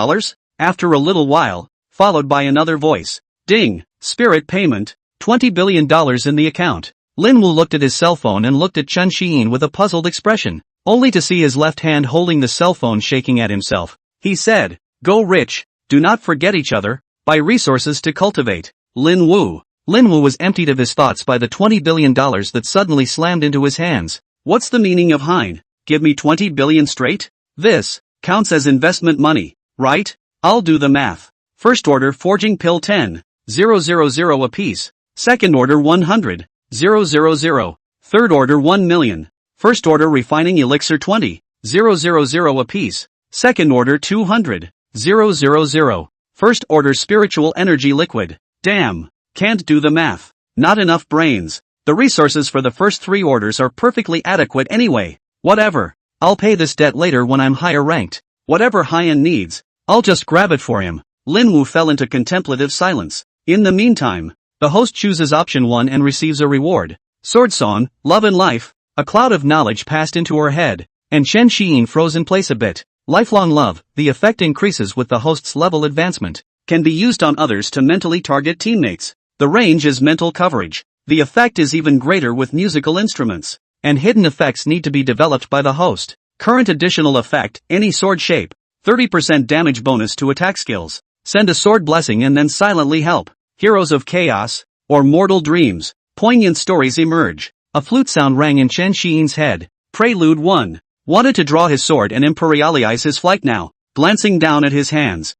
After a little while, followed by another voice. Ding, spirit payment. $20 billion in the account. Lin Wu looked at his cell phone and looked at Chen Xiyin with a puzzled expression, only to see his left hand holding the cell phone shaking at himself. He said, "Go rich, do not forget each other, buy resources to cultivate." Lin Wu was emptied of his thoughts by the $20 billion that suddenly slammed into his hands. What's the meaning of Hein? Give me 20 billion straight? This counts as investment money, right? I'll do the math. First order forging pill 10,000 apiece. Second order 100,000. Third order 1 million. First order refining elixir 20,000 apiece. Second order 200,000. First order spiritual energy liquid. Damn. Can't do the math. Not enough brains. The resources for the first 3 orders are perfectly adequate anyway. Whatever. I'll pay this debt later when I'm higher ranked. Whatever Haiyan needs, I'll just grab it for him. Lin Wu fell into contemplative silence. In the meantime, the host chooses option 1 and receives a reward. Sword Song, Love and Life. A cloud of knowledge passed into her head, and Chen Xiyin froze in place a bit. Lifelong love, the effect increases with the host's level advancement. Can be used on others to mentally target teammates. The range is mental coverage. The effect is even greater with musical instruments. And hidden effects need to be developed by the host. Current additional effect, any sword shape. 30% damage bonus to attack skills. Send a sword blessing and then silently help. Heroes of Chaos, or Mortal Dreams. Poignant stories emerge. A flute sound rang in Chen Xiyin's head. Prelude 1. Wanted to draw his sword and imperialize his flight now. Glancing down at his hands.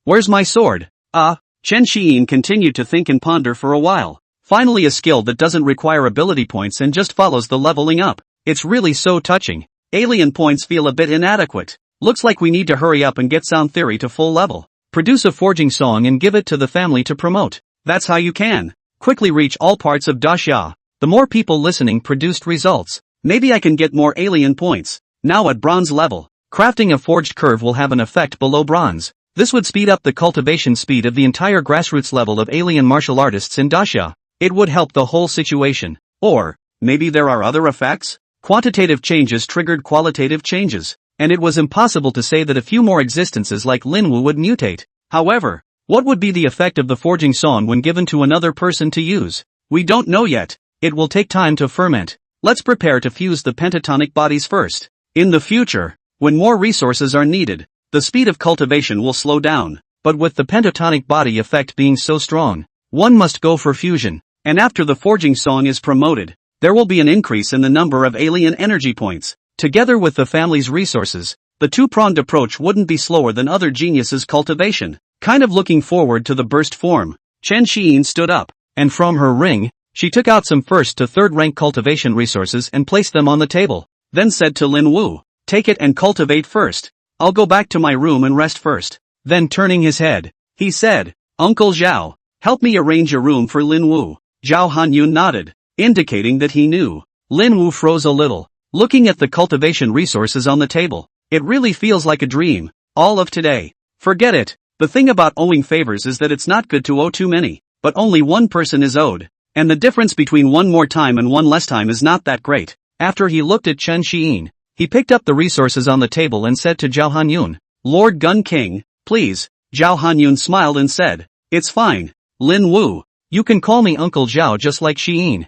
Where's my sword? Chen Xiyin continued to think and ponder for a while. Finally a skill that doesn't require ability points and just follows the leveling up. It's really so touching. Alien points feel a bit inadequate. Looks like we need to hurry up and get sound theory to full level. Produce a forging song and give it to the family to promote. That's how you can quickly reach all parts of Daxia. The more people listening produced results. Maybe I can get more alien points. Now at bronze level, crafting a forged curve will have an effect below bronze. This would speed up the cultivation speed of the entire grassroots level of alien martial artists in Daxia. It would help the whole situation. Or, maybe there are other effects? Quantitative changes triggered qualitative changes, and it was impossible to say that a few more existences like Lin Wu would mutate. However, what would be the effect of the forging song when given to another person to use? We don't know yet. It will take time to ferment. Let's prepare to fuse the pentatonic bodies first. In the future, when more resources are needed, the speed of cultivation will slow down. But with the pentatonic body effect being so strong, one must go for fusion. And after the forging song is promoted, there will be an increase in the number of alien energy points. Together with the family's resources, the two-pronged approach wouldn't be slower than other geniuses' cultivation. Kind of looking forward to the burst form, Chen Xiyin stood up, and from her ring, she took out some first to third rank cultivation resources and placed them on the table. Then said to Lin Wu, "Take it and cultivate first. I'll go back to my room and rest first." Then turning his head, he said, "Uncle Zhao, help me arrange a room for Lin Wu." Zhao Hanyun nodded, indicating that he knew. Lin Wu froze a little, looking at the cultivation resources on the table. It really feels like a dream. All of today. Forget it. The thing about owing favors is that it's not good to owe too many, but only one person is owed. And the difference between one more time and one less time is not that great. After he looked at Chen Xiyin, he picked up the resources on the table and said to Zhao Hanyun, "Lord Gun King, please." Zhao Hanyun smiled and said, "It's fine. Lin Wu, you can call me Uncle Zhao just like Xiyin."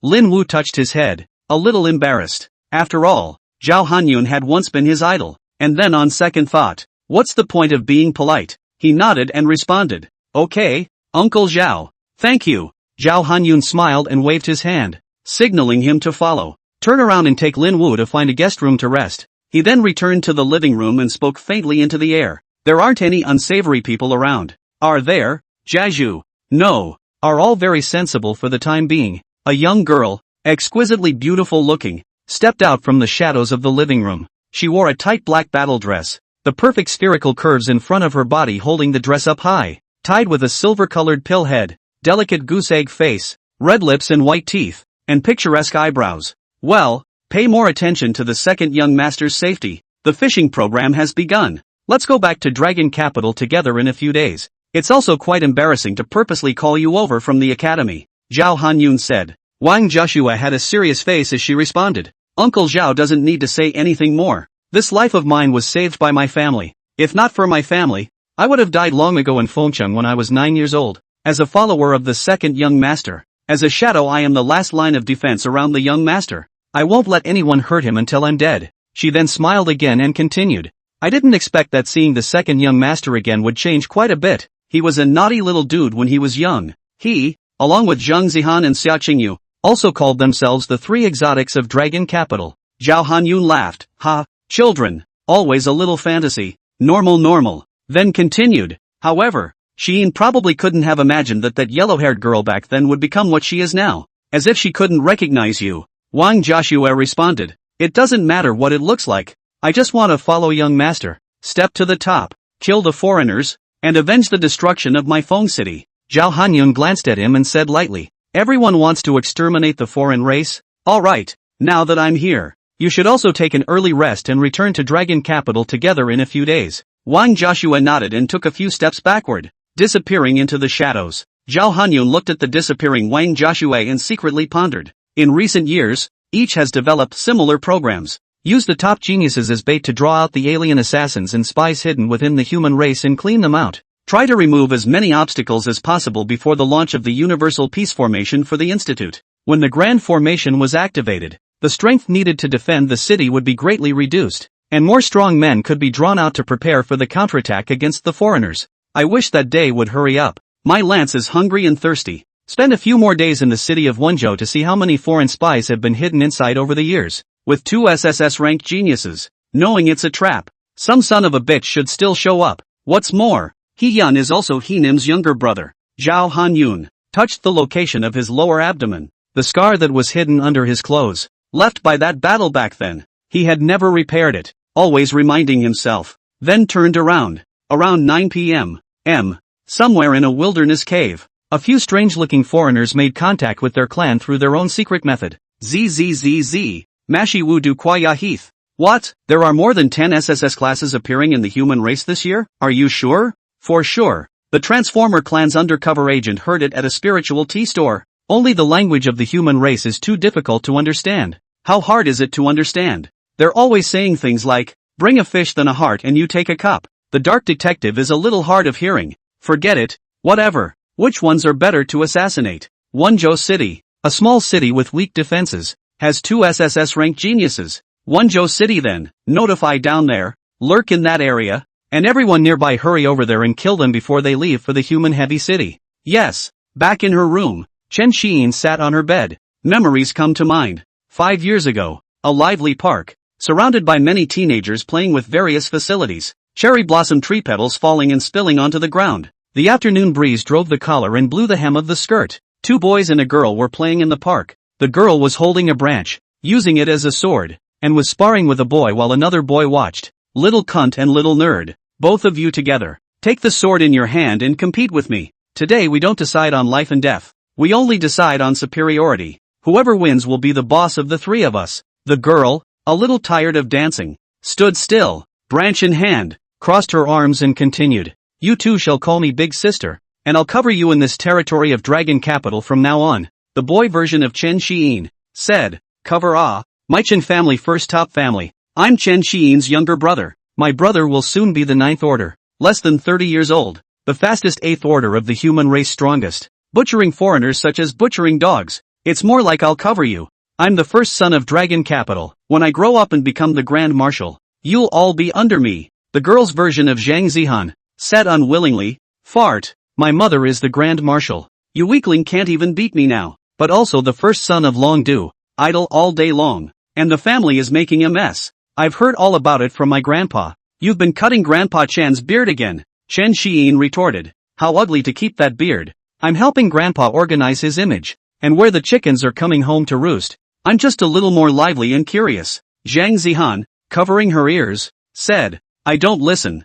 Lin Wu touched his head, a little embarrassed. After all, Zhao Hanyun had once been his idol, and then on second thought, what's the point of being polite? He nodded and responded, "Okay, Uncle Zhao, thank you." Zhao Hanyun smiled and waved his hand, signaling him to follow. Turn around and take Lin Wu to find a guest room to rest. He then returned to the living room and spoke faintly into the air. "There aren't any unsavory people around, are there, Jiazhu?" "No." Are all very sensible for the time being. A young girl, exquisitely beautiful looking, stepped out from the shadows of the living room. She wore a tight black battle dress, the perfect spherical curves in front of her body holding the dress up high, tied with a silver-colored pill head, delicate goose egg face, red lips and white teeth, and picturesque eyebrows. "Well, pay more attention to the second young master's safety. The fishing program has begun. Let's go back to Dragon Capital together in a few days. It's also quite embarrassing to purposely call you over from the academy," Zhao Hanyun said. Wang Joshua had a serious face as she responded. "Uncle Zhao doesn't need to say anything more. This life of mine was saved by my family. If not for my family, I would have died long ago in Fengcheng when I was 9 years old, as a follower of the second young master. As a shadow I am the last line of defense around the young master. I won't let anyone hurt him until I'm dead. She then smiled again and continued. I didn't expect that seeing the second young master again would change quite a bit. He was a naughty little dude when he was young. He, along with Zhang Zihan and Xia Qingyu, also called themselves the three exotics of Dragon Capital. Zhao Hanyun laughed. Ha, children, always a little fantasy. Normal. Then continued. However, Shein probably couldn't have imagined that yellow-haired girl back then would become what she is now. As if she couldn't recognize you. Wang Joshua responded. It doesn't matter what it looks like. I just want to follow young master. Step to the top, kill the foreigners, and avenge the destruction of my Feng city. Zhao Hanyun glanced at him and said lightly. Everyone wants to exterminate the foreign race? Alright, now that I'm here, you should also take an early rest and return to Dragon Capital together in a few days. Wang Joshua nodded and took a few steps backward, disappearing into the shadows. Zhao Hanyun looked at the disappearing Wang Joshua and secretly pondered. In recent years, each has developed similar programs. Use the top geniuses as bait to draw out the alien assassins and spies hidden within the human race and clean them out. Try to remove as many obstacles as possible before the launch of the Universal Peace Formation for the Institute. When the Grand Formation was activated, the strength needed to defend the city would be greatly reduced, and more strong men could be drawn out to prepare for the counterattack against the foreigners. I wish that day would hurry up. My lance is hungry and thirsty. Spend a few more days in the city of Wenzhou to see how many foreign spies have been hidden inside over the years. With 2 SSS-ranked geniuses, knowing it's a trap, some son of a bitch should still show up. What's more, He Yun is also He Nim's younger brother. Zhao Hanyun touched the location of his lower abdomen, the scar that was hidden under his clothes, left by that battle back then. He had never repaired it, always reminding himself, then turned around. Around 9 p.m. Somewhere in a wilderness cave, a few strange-looking foreigners made contact with their clan through their own secret method. ZZZZ, Mashi Wu Du Kwaya Heath. What? There are more than 10 SSS classes appearing in the human race this year? Are you sure? For sure. The Transformer clan's undercover agent heard it at a spiritual tea store. Only the language of the human race is too difficult to understand. How hard is it to understand? They're always saying things like, bring a fish then a heart and you take a cup. The dark detective is a little hard of hearing. Forget it. Whatever. Which ones are better to assassinate? Wenzhou City, a small city with weak defenses, has 2 SSS-ranked geniuses. Wenzhou City then, notify down there, lurk in that area, and everyone nearby hurry over there and kill them before they leave for the human-heavy city. Yes, back in her room, Chen Xiyin sat on her bed. Memories come to mind. 5 years ago, a lively park, surrounded by many teenagers playing with various facilities, cherry blossom tree petals falling and spilling onto the ground. The afternoon breeze drove the collar and blew the hem of the skirt. 2 boys and a girl were playing in the park. The girl was holding a branch, using it as a sword, and was sparring with a boy while another boy watched. Little cunt and little nerd, both of you together, take the sword in your hand and compete with me. Today we don't decide on life and death, we only decide on superiority. Whoever wins will be the boss of the 3 of us. The girl, a little tired of dancing, stood still, branch in hand, crossed her arms and continued. You 2 shall call me big sister, and I'll cover you in this territory of Dragon Capital from now on. The boy version of Chen Xiyin said, cover my Chen family first top family. I'm Chen Xiyin's younger brother. My brother will soon be the 9th order, less than 30 years old, the fastest 8th order of the human race strongest, butchering foreigners such as butchering dogs. It's more like I'll cover you. I'm the first son of Dragon Capital. When I grow up and become the Grand Marshal, you'll all be under me. The girl's version of Zhang Zihan said unwillingly, fart, my mother is the Grand Marshal. You weakling can't even beat me now, but also the first son of Long Du, idle all day long, and the family is making a mess. I've heard all about it from my grandpa. You've been cutting Grandpa Chen's beard again, Chen Xiyin retorted. How ugly to keep that beard. I'm helping Grandpa organize his image, and where the chickens are coming home to roost. I'm just a little more lively and curious. Zhang Zihan, covering her ears, said, I don't listen.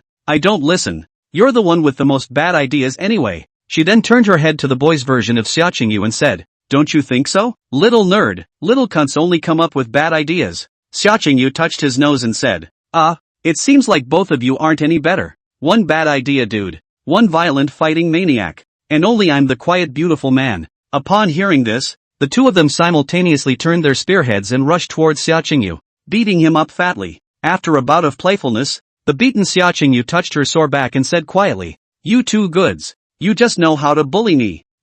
You're the one with the most bad ideas anyway. She then turned her head to the boy's version of Xia Qingyu and said, don't you think so? Little nerd, little cunts only come up with bad ideas. Xia Qingyu touched his nose and said, it seems like both of you aren't any better. One bad idea dude, one violent fighting maniac, and only I'm the quiet beautiful man. Upon hearing this, the 2 of them simultaneously turned their spearheads and rushed towards Xia Qingyu, beating him up fatly. After a bout of playfulness, the beaten Xia Qingyu touched her sore back and said quietly, you 2 goods, you just know how to bully me.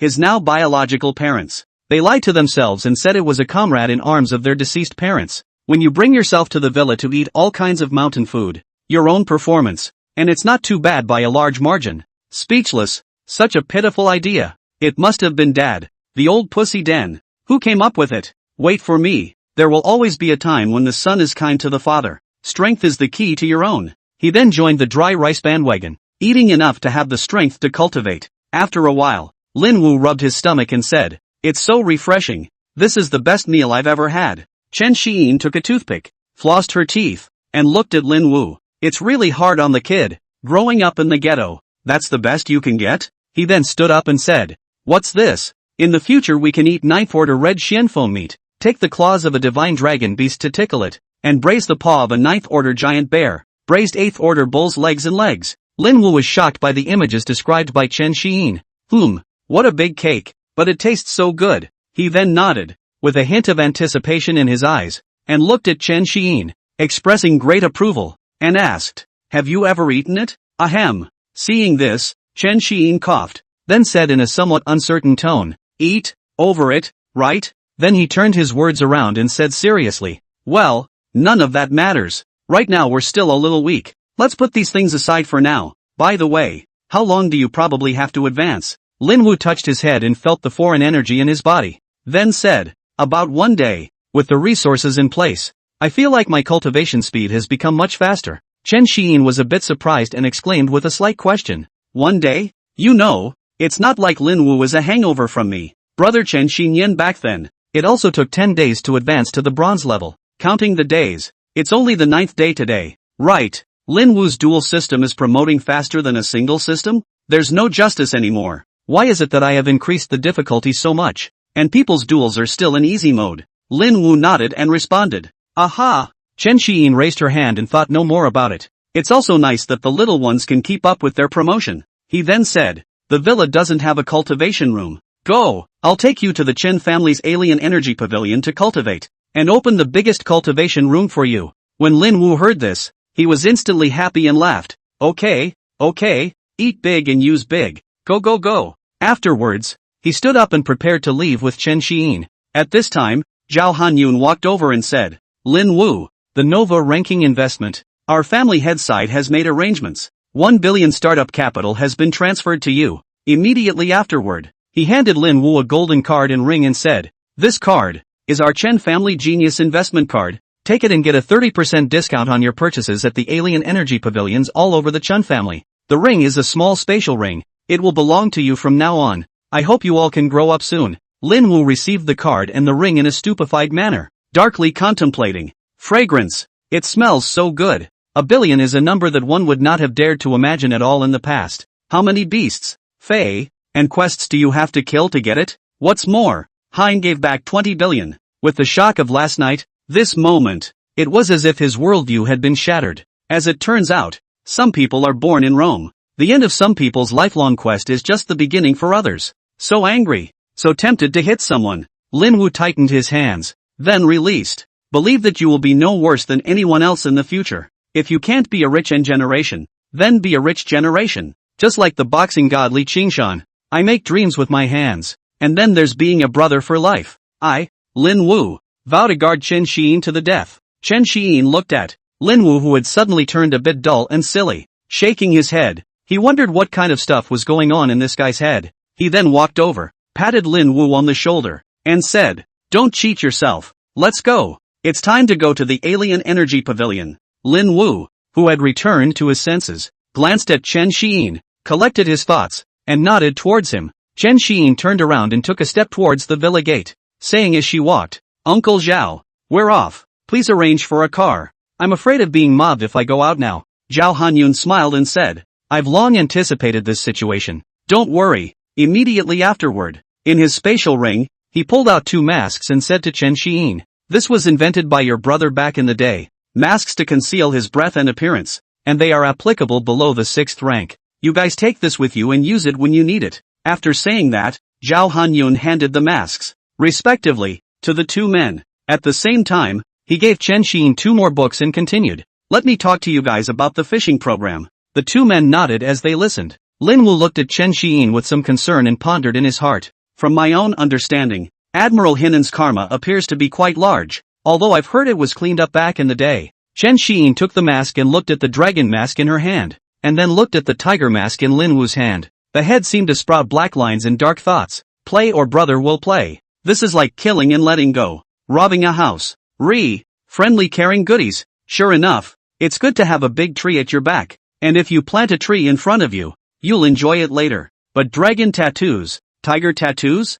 his now biological parents. They lied to themselves and said it was a comrade in arms of their deceased parents. When you bring yourself to the villa to eat all kinds of mountain food, your own performance, and it's not too bad by a large margin. Speechless, such a pitiful idea. It must have been Dad, the old pussy den. Who came up with it? Wait for me. There will always be a time when the son is kind to the father. Strength is the key to your own. He then joined the dry rice bandwagon, eating enough to have the strength to cultivate. After a while, Lin Wu rubbed his stomach and said, "It's so refreshing. This is the best meal I've ever had." Chen Xiyin took a toothpick, flossed her teeth, and looked at Lin Wu. "It's really hard on the kid. Growing up in the ghetto, that's the best you can get?" He then stood up and said, "What's this? In the future we can eat 9th order red xianfeng meat, take the claws of a divine dragon beast to tickle it, and braise the paw of a 9th order giant bear, braised 8th order bull's legs and legs." Lin Wu was shocked by the images described by Chen Xiyin. What a big cake, but it tastes so good. He then nodded, with a hint of anticipation in his eyes, and looked at Chen Xiyin, expressing great approval, and asked, "Have you ever eaten it?" Ahem. Seeing this, Chen Xiyin coughed, then said in a somewhat uncertain tone, "Eat, over it, right?" Then he turned his words around and said seriously, "Well, none of that matters. Right now we're still a little weak. Let's put these things aside for now. By the way, how long do you probably have to advance?" Lin Wu touched his head and felt the foreign energy in his body, then said, "About 1 day, with the resources in place. I feel like my cultivation speed has become much faster." Chen Xiyin was a bit surprised and exclaimed with a slight question, "1 day? You know, it's not like Lin Wu was a hangover from me, brother Chen Xinyan back then. It also took 10 days to advance to the bronze level. Counting the days, it's only the 9th day today. Right, Lin Wu's dual system is promoting faster than a single system? There's no justice anymore. Why is it that I have increased the difficulty so much, and people's duels are still in easy mode?" Lin Wu nodded and responded, "Aha!" Chen Xiyin raised her hand and thought no more about it. "It's also nice that the little ones can keep up with their promotion." He then said, "The villa doesn't have a cultivation room. Go, I'll take you to the Chen family's alien energy pavilion to cultivate, and open the biggest cultivation room for you." When Lin Wu heard this, he was instantly happy and laughed. Okay, eat big and use big. Go go go. Afterwards, he stood up and prepared to leave with Chen Xiyin. At this time, Zhao Hanyun walked over and said, "Lin Wu, the Nova ranking investment. Our family head side has made arrangements. 1 billion startup capital has been transferred to you." Immediately afterward, he handed Lin Wu a golden card and ring and said, "This card is our Chen Family Genius investment card. Take it and get a 30% discount on your purchases at the alien energy pavilions all over the Chen family. The ring is a small spatial ring. It will belong to you from now on. I hope you all can grow up soon." Lin Wu received the card and the ring in a stupefied manner, darkly contemplating. Fragrance. It smells so good. 1 billion is a number that one would not have dared to imagine at all in the past. How many beasts, fae, and quests do you have to kill to get it? What's more, Hein gave back 20 billion. With the shock of last night, this moment, it was as if his worldview had been shattered. As it turns out, some people are born in Rome. The end of some people's lifelong quest is just the beginning for others. So angry, so tempted to hit someone, Lin Wu tightened his hands, then released. Believe that you will be no worse than anyone else in the future. If you can't be a rich generation, then be a rich generation. Just like the boxing god Li Qingshan, I make dreams with my hands. And then there's being a brother for life. I, Lin Wu, vow to guard Chen Xiyin to the death. Chen Xiyin looked at Lin Wu, who had suddenly turned a bit dull and silly, shaking his head. He wondered what kind of stuff was going on in this guy's head. He then walked over, patted Lin Wu on the shoulder, and said, "Don't cheat yourself. Let's go. It's time to go to the alien energy pavilion." Lin Wu, who had returned to his senses, glanced at Chen Xiyin, collected his thoughts, and nodded towards him. Chen Xiyin turned around and took a step towards the villa gate, saying as she walked, "Uncle Zhao, we're off. Please arrange for a car. I'm afraid of being mobbed if I go out now." Zhao Hanyun smiled and said, "I've long anticipated this situation. Don't worry." Immediately afterward, in his spatial ring, he pulled out 2 masks and said to Chen Xiyin, "This was invented by your brother back in the day. Masks to conceal his breath and appearance, and they are applicable below the 6th rank. You guys take this with you and use it when you need it." After saying that, Zhao Hanyun handed the masks, respectively, to the 2 men. At the same time, he gave Chen Xiyin 2 more books and continued, "Let me talk to you guys about the fishing program." The 2 men nodded as they listened. Lin Wu looked at Chen Xiyin with some concern and pondered in his heart. From my own understanding, Admiral Hinen's karma appears to be quite large, although I've heard it was cleaned up back in the day. Chen Xiyin took the mask and looked at the dragon mask in her hand, and then looked at the tiger mask in Lin Wu's hand. The head seemed to sprout black lines and dark thoughts. Play or brother will play. This is like killing and letting go. Robbing a house. Friendly caring goodies. Sure enough, it's good to have a big tree at your back, and if you plant a tree in front of you, you'll enjoy it later. But dragon tattoos, tiger tattoos,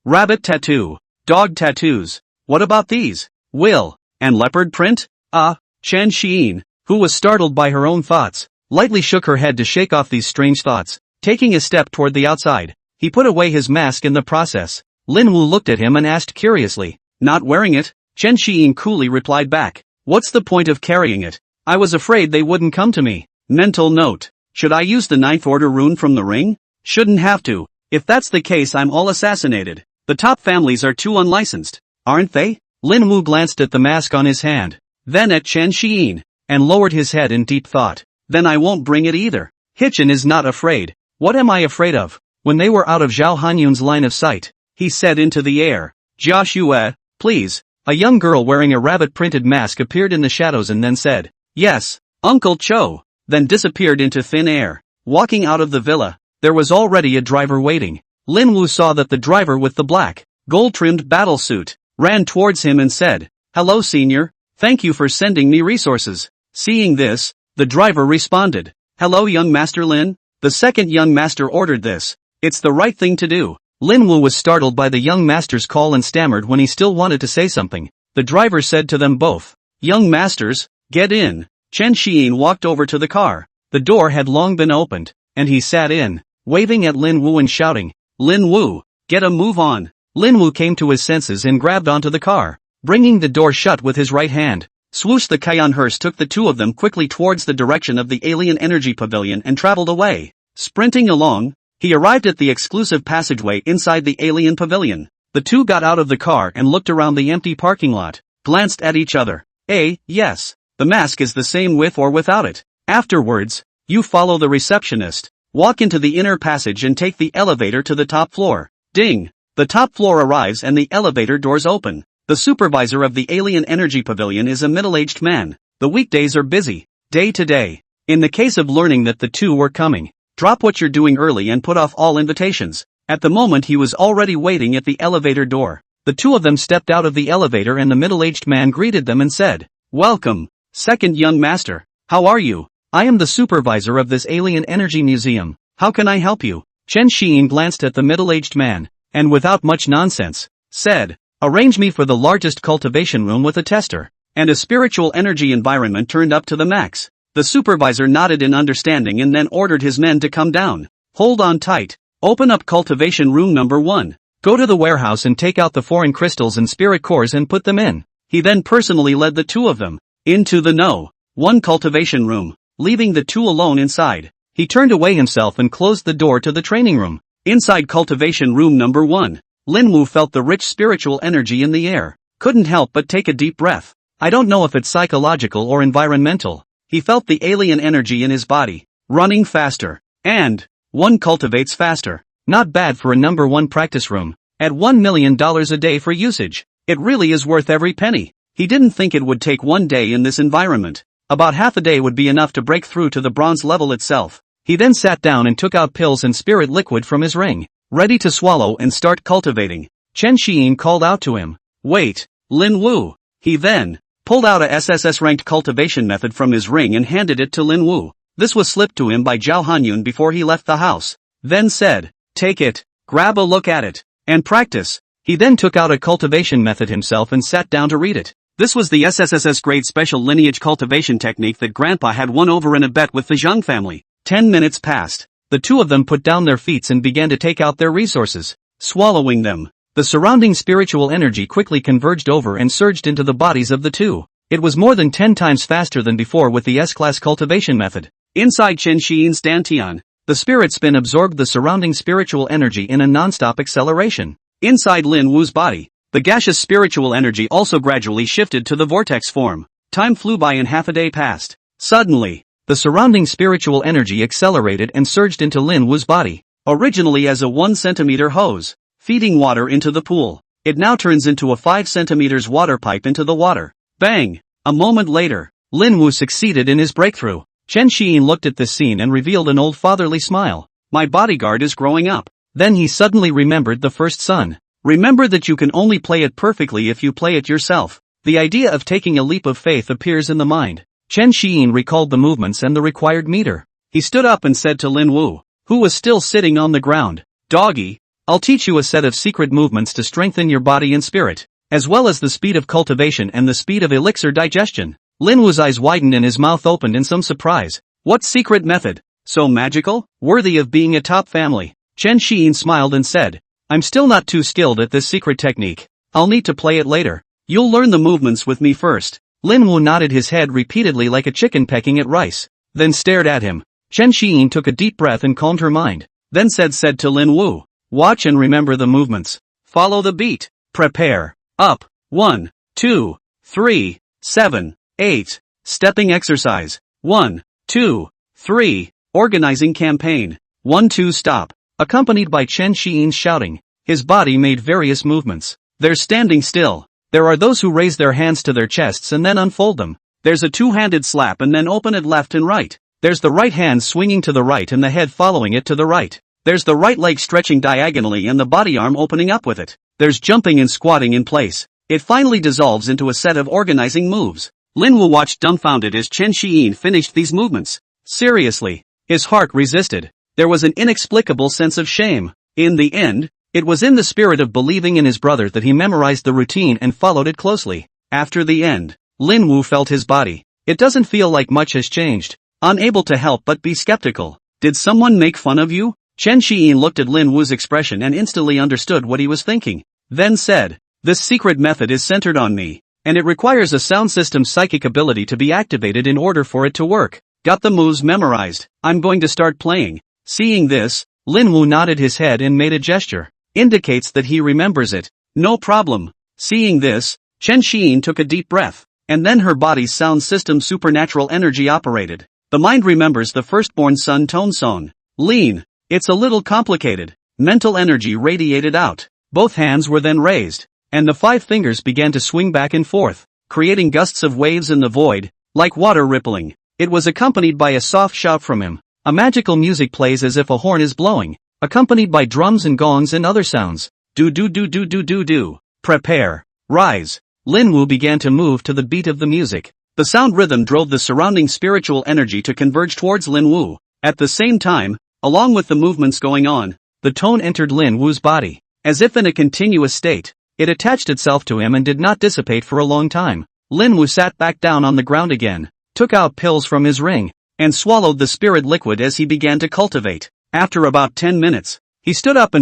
rabbit tattoo, dog tattoos, what about these? Will, and leopard print? Chen Xiyin, who was startled by her own thoughts, lightly shook her head to shake off these strange thoughts. Taking a step toward the outside, he put away his mask in the process. Lin Wu looked at him and asked curiously, not wearing it? Chen Xiyin coolly replied back, what's the point of carrying it? I was afraid they wouldn't come to me. Mental note. Should I use the ninth order rune from the ring? Shouldn't have to. If that's the case, I'm all assassinated. The top families are too unlicensed, aren't they? Lin Wu glanced at the mask on his hand, then at Chen Xiyin, and lowered his head in deep thought. Then I won't bring it either. Hitchin is not afraid. What am I afraid of? When they were out of Zhao Hanyun's line of sight, he said into the air, Joshua, please. A young girl wearing a rabbit-printed mask appeared in the shadows and then said, yes, Uncle Cho, then disappeared into thin air. Walking out of the villa, there was already a driver waiting. Lin Wu saw that the driver with the black, gold-trimmed battle suit, ran towards him and said, hello senior, thank you for sending me resources. Seeing this, the driver responded, hello young master Lin. The second young master ordered this. It's the right thing to do. Lin Wu was startled by the young master's call and stammered when he still wanted to say something. The driver said to them both, young masters, get in. Chen Xiyin walked over to the car. The door had long been opened, and he sat in, waving at Lin Wu and shouting, Lin Wu, get a move on. Lin Wu came to his senses and grabbed onto the car, bringing the door shut with his right hand. Swoosh! The Kion hearse took the two of them quickly towards the direction of the alien energy pavilion and traveled away. Sprinting along, he arrived at the exclusive passageway inside the alien pavilion. The two got out of the car and looked around the empty parking lot, glanced at each other. Yes, the mask is the same with or without it. Afterwards, you follow the receptionist, walk into the inner passage and take the elevator to the top floor. Ding! The top floor arrives and the elevator doors open. The supervisor of the alien energy pavilion is a middle-aged man. The weekdays are busy, day to day. In the case of learning that the two were coming, drop what you're doing early and put off all invitations. At the moment he was already waiting at the elevator door. The two of them stepped out of the elevator and the middle-aged man greeted them and said, welcome, second young master. How are you? I am the supervisor of this alien energy museum. How can I help you? Chen Xiyin glanced at the middle-aged man, and without much nonsense, said, arrange me for the largest cultivation room with a tester, and a spiritual energy environment turned up to the max. The supervisor nodded in understanding and then ordered his men to come down. Hold on tight. Open up cultivation room number 1. Go to the warehouse and take out the foreign crystals and spirit cores and put them in. He then personally led the two of them into the No. 1 cultivation room, leaving the two alone inside. He turned away himself and closed the door to the training room. Inside cultivation room number 1, Lin Wu felt the rich spiritual energy in the air. Couldn't help but take a deep breath. I don't know if it's psychological or environmental. He felt the alien energy in his body, running faster. And, one cultivates faster. Not bad for a number 1 practice room. At $1 million a day for usage. It really is worth every penny. He didn't think it would take 1 day in this environment. About half a day would be enough to break through to the bronze level itself. He then sat down and took out pills and spirit liquid from his ring, ready to swallow and start cultivating. Chen Xiyin called out to him, wait, Lin Wu. He then pulled out a SSS-ranked cultivation method from his ring and handed it to Lin Wu. This was slipped to him by Zhao Hanyun before he left the house. Then said, take it, grab a look at it, and practice. He then took out a cultivation method himself and sat down to read it. This was the SSSS grade special lineage cultivation technique that Grandpa had won over in a bet with the Zhang family. 10 minutes passed. The two of them put down their feet and began to take out their resources, swallowing them. The surrounding spiritual energy quickly converged over and surged into the bodies of the two. It was more than 10 times faster than before with the S-class cultivation method. Inside Chen Xiyin's dantian, the spirit spin absorbed the surrounding spiritual energy in a non-stop acceleration. Inside Lin Wu's body, the gaseous spiritual energy also gradually shifted to the vortex form. Time flew by and half a day passed. Suddenly, the surrounding spiritual energy accelerated and surged into Lin Wu's body. Originally as a 1 centimeter hose, feeding water into the pool, it now turns into a 5 centimeters water pipe into the water. Bang! A moment later, Lin Wu succeeded in his breakthrough. Chen Xiyin looked at this scene and revealed an old fatherly smile. My bodyguard is growing up. Then he suddenly remembered the first son. Remember that you can only play it perfectly if you play it yourself. The idea of taking a leap of faith appears in the mind. Chen Xiyin recalled the movements and the required meter. He stood up and said to Lin Wu, who was still sitting on the ground, Doggy, I'll teach you a set of secret movements to strengthen your body and spirit, as well as the speed of cultivation and the speed of elixir digestion. Lin Wu's eyes widened and his mouth opened in some surprise. What secret method? So magical? Worthy of being a top family. Chen Xiyin smiled and said, I'm still not too skilled at this secret technique. I'll need to play it later. You'll learn the movements with me first. Lin Wu nodded his head repeatedly like a chicken pecking at rice, then stared at him. Chen Xiyin took a deep breath and calmed her mind, then said to Lin Wu, watch and remember the movements. Follow the beat. Prepare. Up. 1, 2, 3, 7, 8. Stepping exercise. 1, 2, 3. Organizing campaign. 1, 2 stop. Accompanied by Chen Xiyin's shouting, his body made various movements. There's standing still. There are those who raise their hands to their chests and then unfold them. There's a two-handed slap and then open it left and right. There's the right hand swinging to the right and the head following it to the right. There's the right leg stretching diagonally and the body arm opening up with it. There's jumping and squatting in place. It finally dissolves into a set of organizing moves. Lin Wu watched dumbfounded as Chen Xiyin finished these movements. Seriously. His heart resisted. There was an inexplicable sense of shame. In the end, it was in the spirit of believing in his brother that he memorized the routine and followed it closely. After the end, Lin Wu felt his body. It doesn't feel like much has changed. Unable to help but be skeptical. Did someone make fun of you? Chen Xiyin looked at Lin Wu's expression and instantly understood what he was thinking. Then said, this secret method is centered on me, and it requires a sound system's psychic ability to be activated in order for it to work. Got the moves memorized. I'm going to start playing. Seeing this, Lin Wu nodded his head and made a gesture. Indicates that he remembers it. No problem. Seeing this, Chen Xiyin took a deep breath, and then her body's sound system supernatural energy operated. The mind remembers the firstborn son tone song. Lean. It's a little complicated. Mental energy radiated out. Both hands were then raised, and the 5 fingers began to swing back and forth, creating gusts of waves in the void, like water rippling. It was accompanied by a soft shout from him. A magical music plays as if a horn is blowing, accompanied by drums and gongs and other sounds. Do do do do do do do. Prepare. Rise. Lin Wu began to move to the beat of the music. The sound rhythm drove the surrounding spiritual energy to converge towards Lin Wu. At the same time, along with the movements going on, the tone entered Lin Wu's body. As if in a continuous state, it attached itself to him and did not dissipate for a long time. Lin Wu sat back down on the ground again, took out pills from his ring, and swallowed the spirit liquid as he began to cultivate. After about 10 minutes, he stood up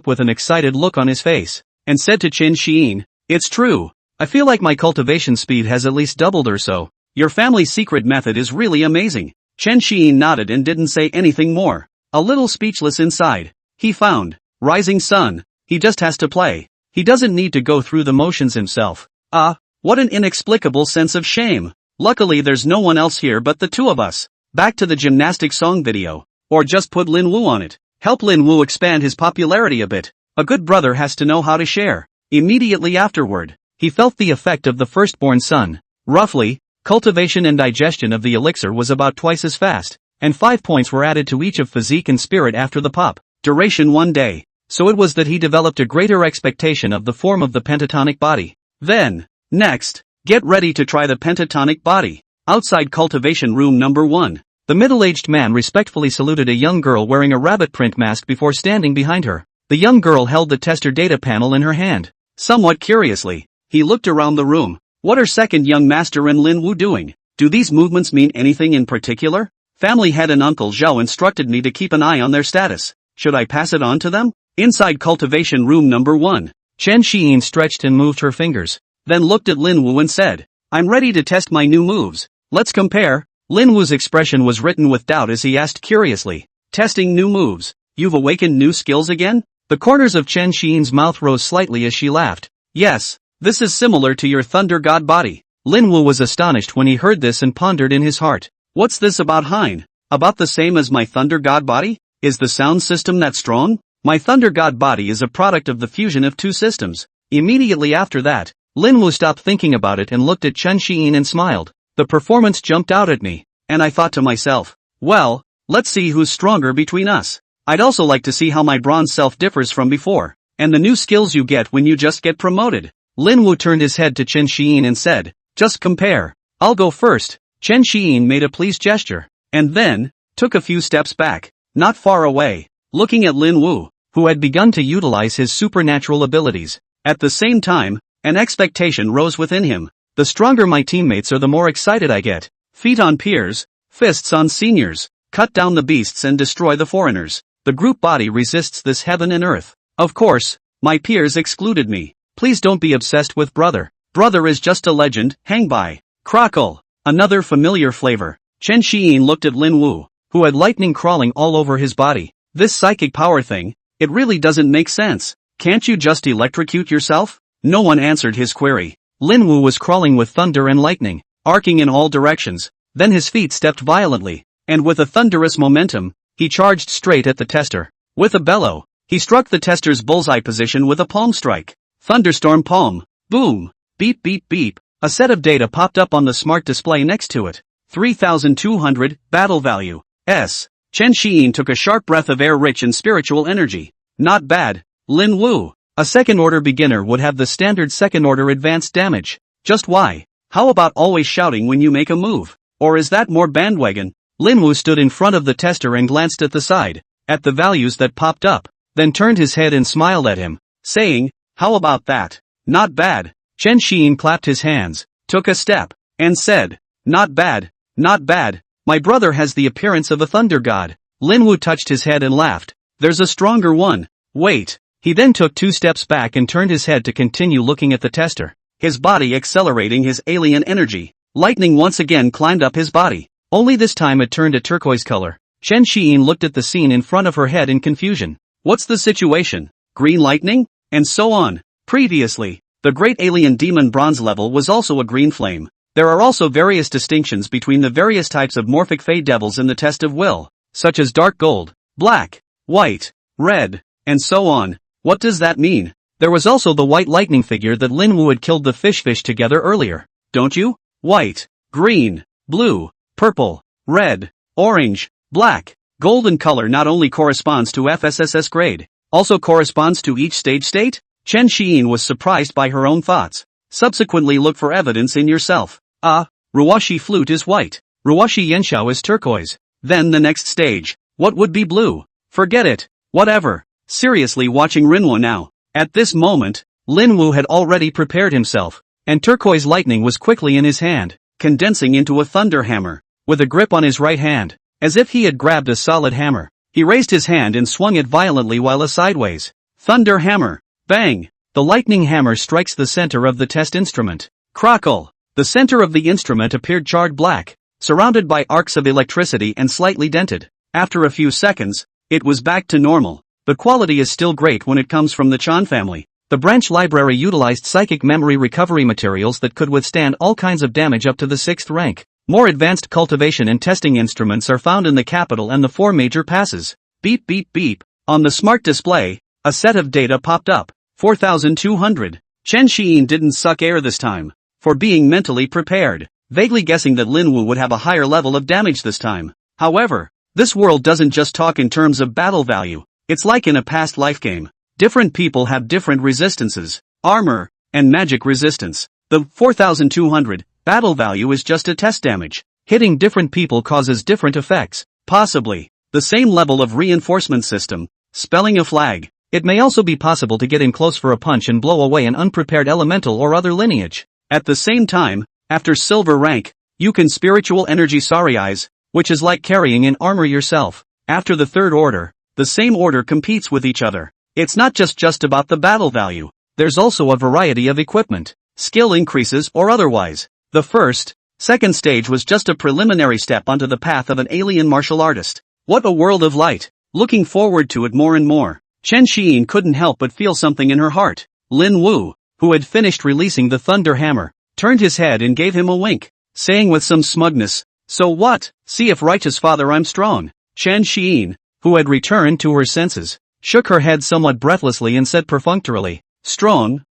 with an excited look on his face, and said to Chen Xiyin, it's true. I feel like my cultivation speed has at least doubled or so. Your family's secret method is really amazing. Chen Xiyin nodded and didn't say anything more. A little speechless inside. He found, rising sun, he just has to play. He doesn't need to go through the motions himself. What an inexplicable sense of shame. Luckily there's no one else here but the two of us. Back to the gymnastic song video. Or just put Lin Wu on it. Help Lin Wu expand his popularity a bit. A good brother has to know how to share. Immediately afterward, he felt the effect of the firstborn son. Roughly, cultivation and digestion of the elixir was about twice as fast, and 5 points were added to each of physique and spirit after the pop. Duration 1 day. So it was that he developed a greater expectation of the form of the pentatonic body. Then, next, get ready to try the pentatonic body. Outside cultivation room number 1. The middle-aged man respectfully saluted a young girl wearing a rabbit print mask before standing behind her. The young girl held the tester data panel in her hand. Somewhat curiously, he looked around the room. What are second young master and Lin Wu doing? Do these movements mean anything in particular? Family head and Uncle Zhao instructed me to keep an eye on their status. Should I pass it on to them? Inside cultivation room number 1. Chen Xiyin stretched and moved her fingers, then looked at Lin Wu and said, I'm ready to test my new moves. Let's compare. Lin Wu's expression was written with doubt as he asked curiously, testing new moves. You've awakened new skills again? The corners of Chen Xiyin's mouth rose slightly as she laughed. Yes, this is similar to your thunder god body. Lin Wu was astonished when he heard this and pondered in his heart. What's this about Hein? About the same as my Thunder God body? Is the sound system that strong? My Thunder God body is a product of the fusion of two systems. Immediately after that, Linwoo stopped thinking about it and looked at Chen Xiyin and smiled. The performance jumped out at me, and I thought to myself, well, let's see who's stronger between us. I'd also like to see how my bronze self differs from before, and the new skills you get when you just get promoted. Linwoo turned his head to Chen Xiyin and said, just compare. I'll go first. Chen Xiyin made a pleased gesture, and then took a few steps back, not far away, looking at Linwoo, who had begun to utilize his supernatural abilities. At the same time, an expectation rose within him. The stronger my teammates are, the more excited I get. Feet on peers, fists on seniors, cut down the beasts and destroy the foreigners. The group body resists this heaven and earth. Of course, my peers excluded me. Please don't be obsessed with brother. Brother is just a legend, hang by. Crackle. Another familiar flavor. Chen Xiyin looked at Linwoo, who had lightning crawling all over his body. This psychic power thing, it really doesn't make sense. Can't you just electrocute yourself? No one answered his query. Linwoo was crawling with thunder and lightning, arcing in all directions. Then his feet stepped violently, and with a thunderous momentum, he charged straight at the tester. With a bellow, he struck the tester's bullseye position with a palm strike. Thunderstorm palm. Boom. Beep beep beep. A set of data popped up on the smart display next to it. 3,200, battle value. S. Chen Xiyin took a sharp breath of air rich in spiritual energy. Not bad. Linwoo. A second-order beginner would have the standard second-order advanced damage. Just why? How about always shouting when you make a move? Or is that more bandwagon? Linwoo stood in front of the tester and glanced at the side, at the values that popped up, then turned his head and smiled at him, saying, how about that? Not bad. Chen Xiyin clapped his hands, took a step, and said, not bad, not bad. My brother has the appearance of a thunder god. Linwoo touched his head and laughed. There's a stronger one. Wait. He then took 2 steps back and turned his head to continue looking at the tester, his body accelerating his alien energy. Lightning once again climbed up his body, only this time it turned a turquoise color. Chen Xiyin looked at the scene in front of her head in confusion. What's the situation? Green lightning? And so on. Previously, the great alien demon bronze level was also a green flame. There are also various distinctions between the various types of morphic fey devils in the test of will, such as dark gold, black, white, red, and so on. What does that mean? There was also the white lightning figure that Linwoo had killed the fish together earlier. Don't you? White, green, blue, purple, red, orange, black, golden color not only corresponds to FSSS grade, also corresponds to each stage state? Chen Xiyin was surprised by her own thoughts. Subsequently look for evidence in yourself. Ruwashi flute is white. Ruwashi Yenshao is turquoise. Then the next stage. What would be blue? Forget it. Whatever. Seriously watching Rinwo now. At this moment, Linwoo had already prepared himself, and turquoise lightning was quickly in his hand, condensing into a thunder hammer, with a grip on his right hand, as if he had grabbed a solid hammer. He raised his hand and swung it violently while a sideways. Thunder hammer. Bang! The lightning hammer strikes the center of the test instrument. Crackle! The center of the instrument appeared charred black, surrounded by arcs of electricity and slightly dented. After a few seconds, it was back to normal. The quality is still great when it comes from the Chan family. The branch library utilized psychic memory recovery materials that could withstand all kinds of damage up to the 6th rank. More advanced cultivation and testing instruments are found in the capital and the 4 major passes. Beep beep beep. On the smart display, a set of data popped up. 4,200. Chen Xiyin didn't suck air this time, for being mentally prepared, vaguely guessing that Linwoo would have a higher level of damage this time. However, this world doesn't just talk in terms of battle value. It's like in a past life game. Different people have different resistances, armor, and magic resistance. The 4,200 battle value is just a test damage. Hitting different people causes different effects. Possibly the same level of reinforcement system. Spelling a flag. It may also be possible to get in close for a punch and blow away an unprepared elemental or other lineage. At the same time, after silver rank, you can spiritual energy Sariai's, which is like carrying an armor yourself. After the 3rd order, the same order competes with each other. It's not just about the battle value. There's also a variety of equipment, skill increases or otherwise. The 1st, 2nd stage was just a preliminary step onto the path of an alien martial artist. What a world of light. Looking forward to it more and more. Chen Xiyin couldn't help but feel something in her heart. Linwoo, who had finished releasing the thunder hammer, turned his head and gave him a wink, saying with some smugness, so what? See if righteous father I'm strong. Chen Xiyin, who had returned to her senses, shook her head somewhat breathlessly and said perfunctorily, strong,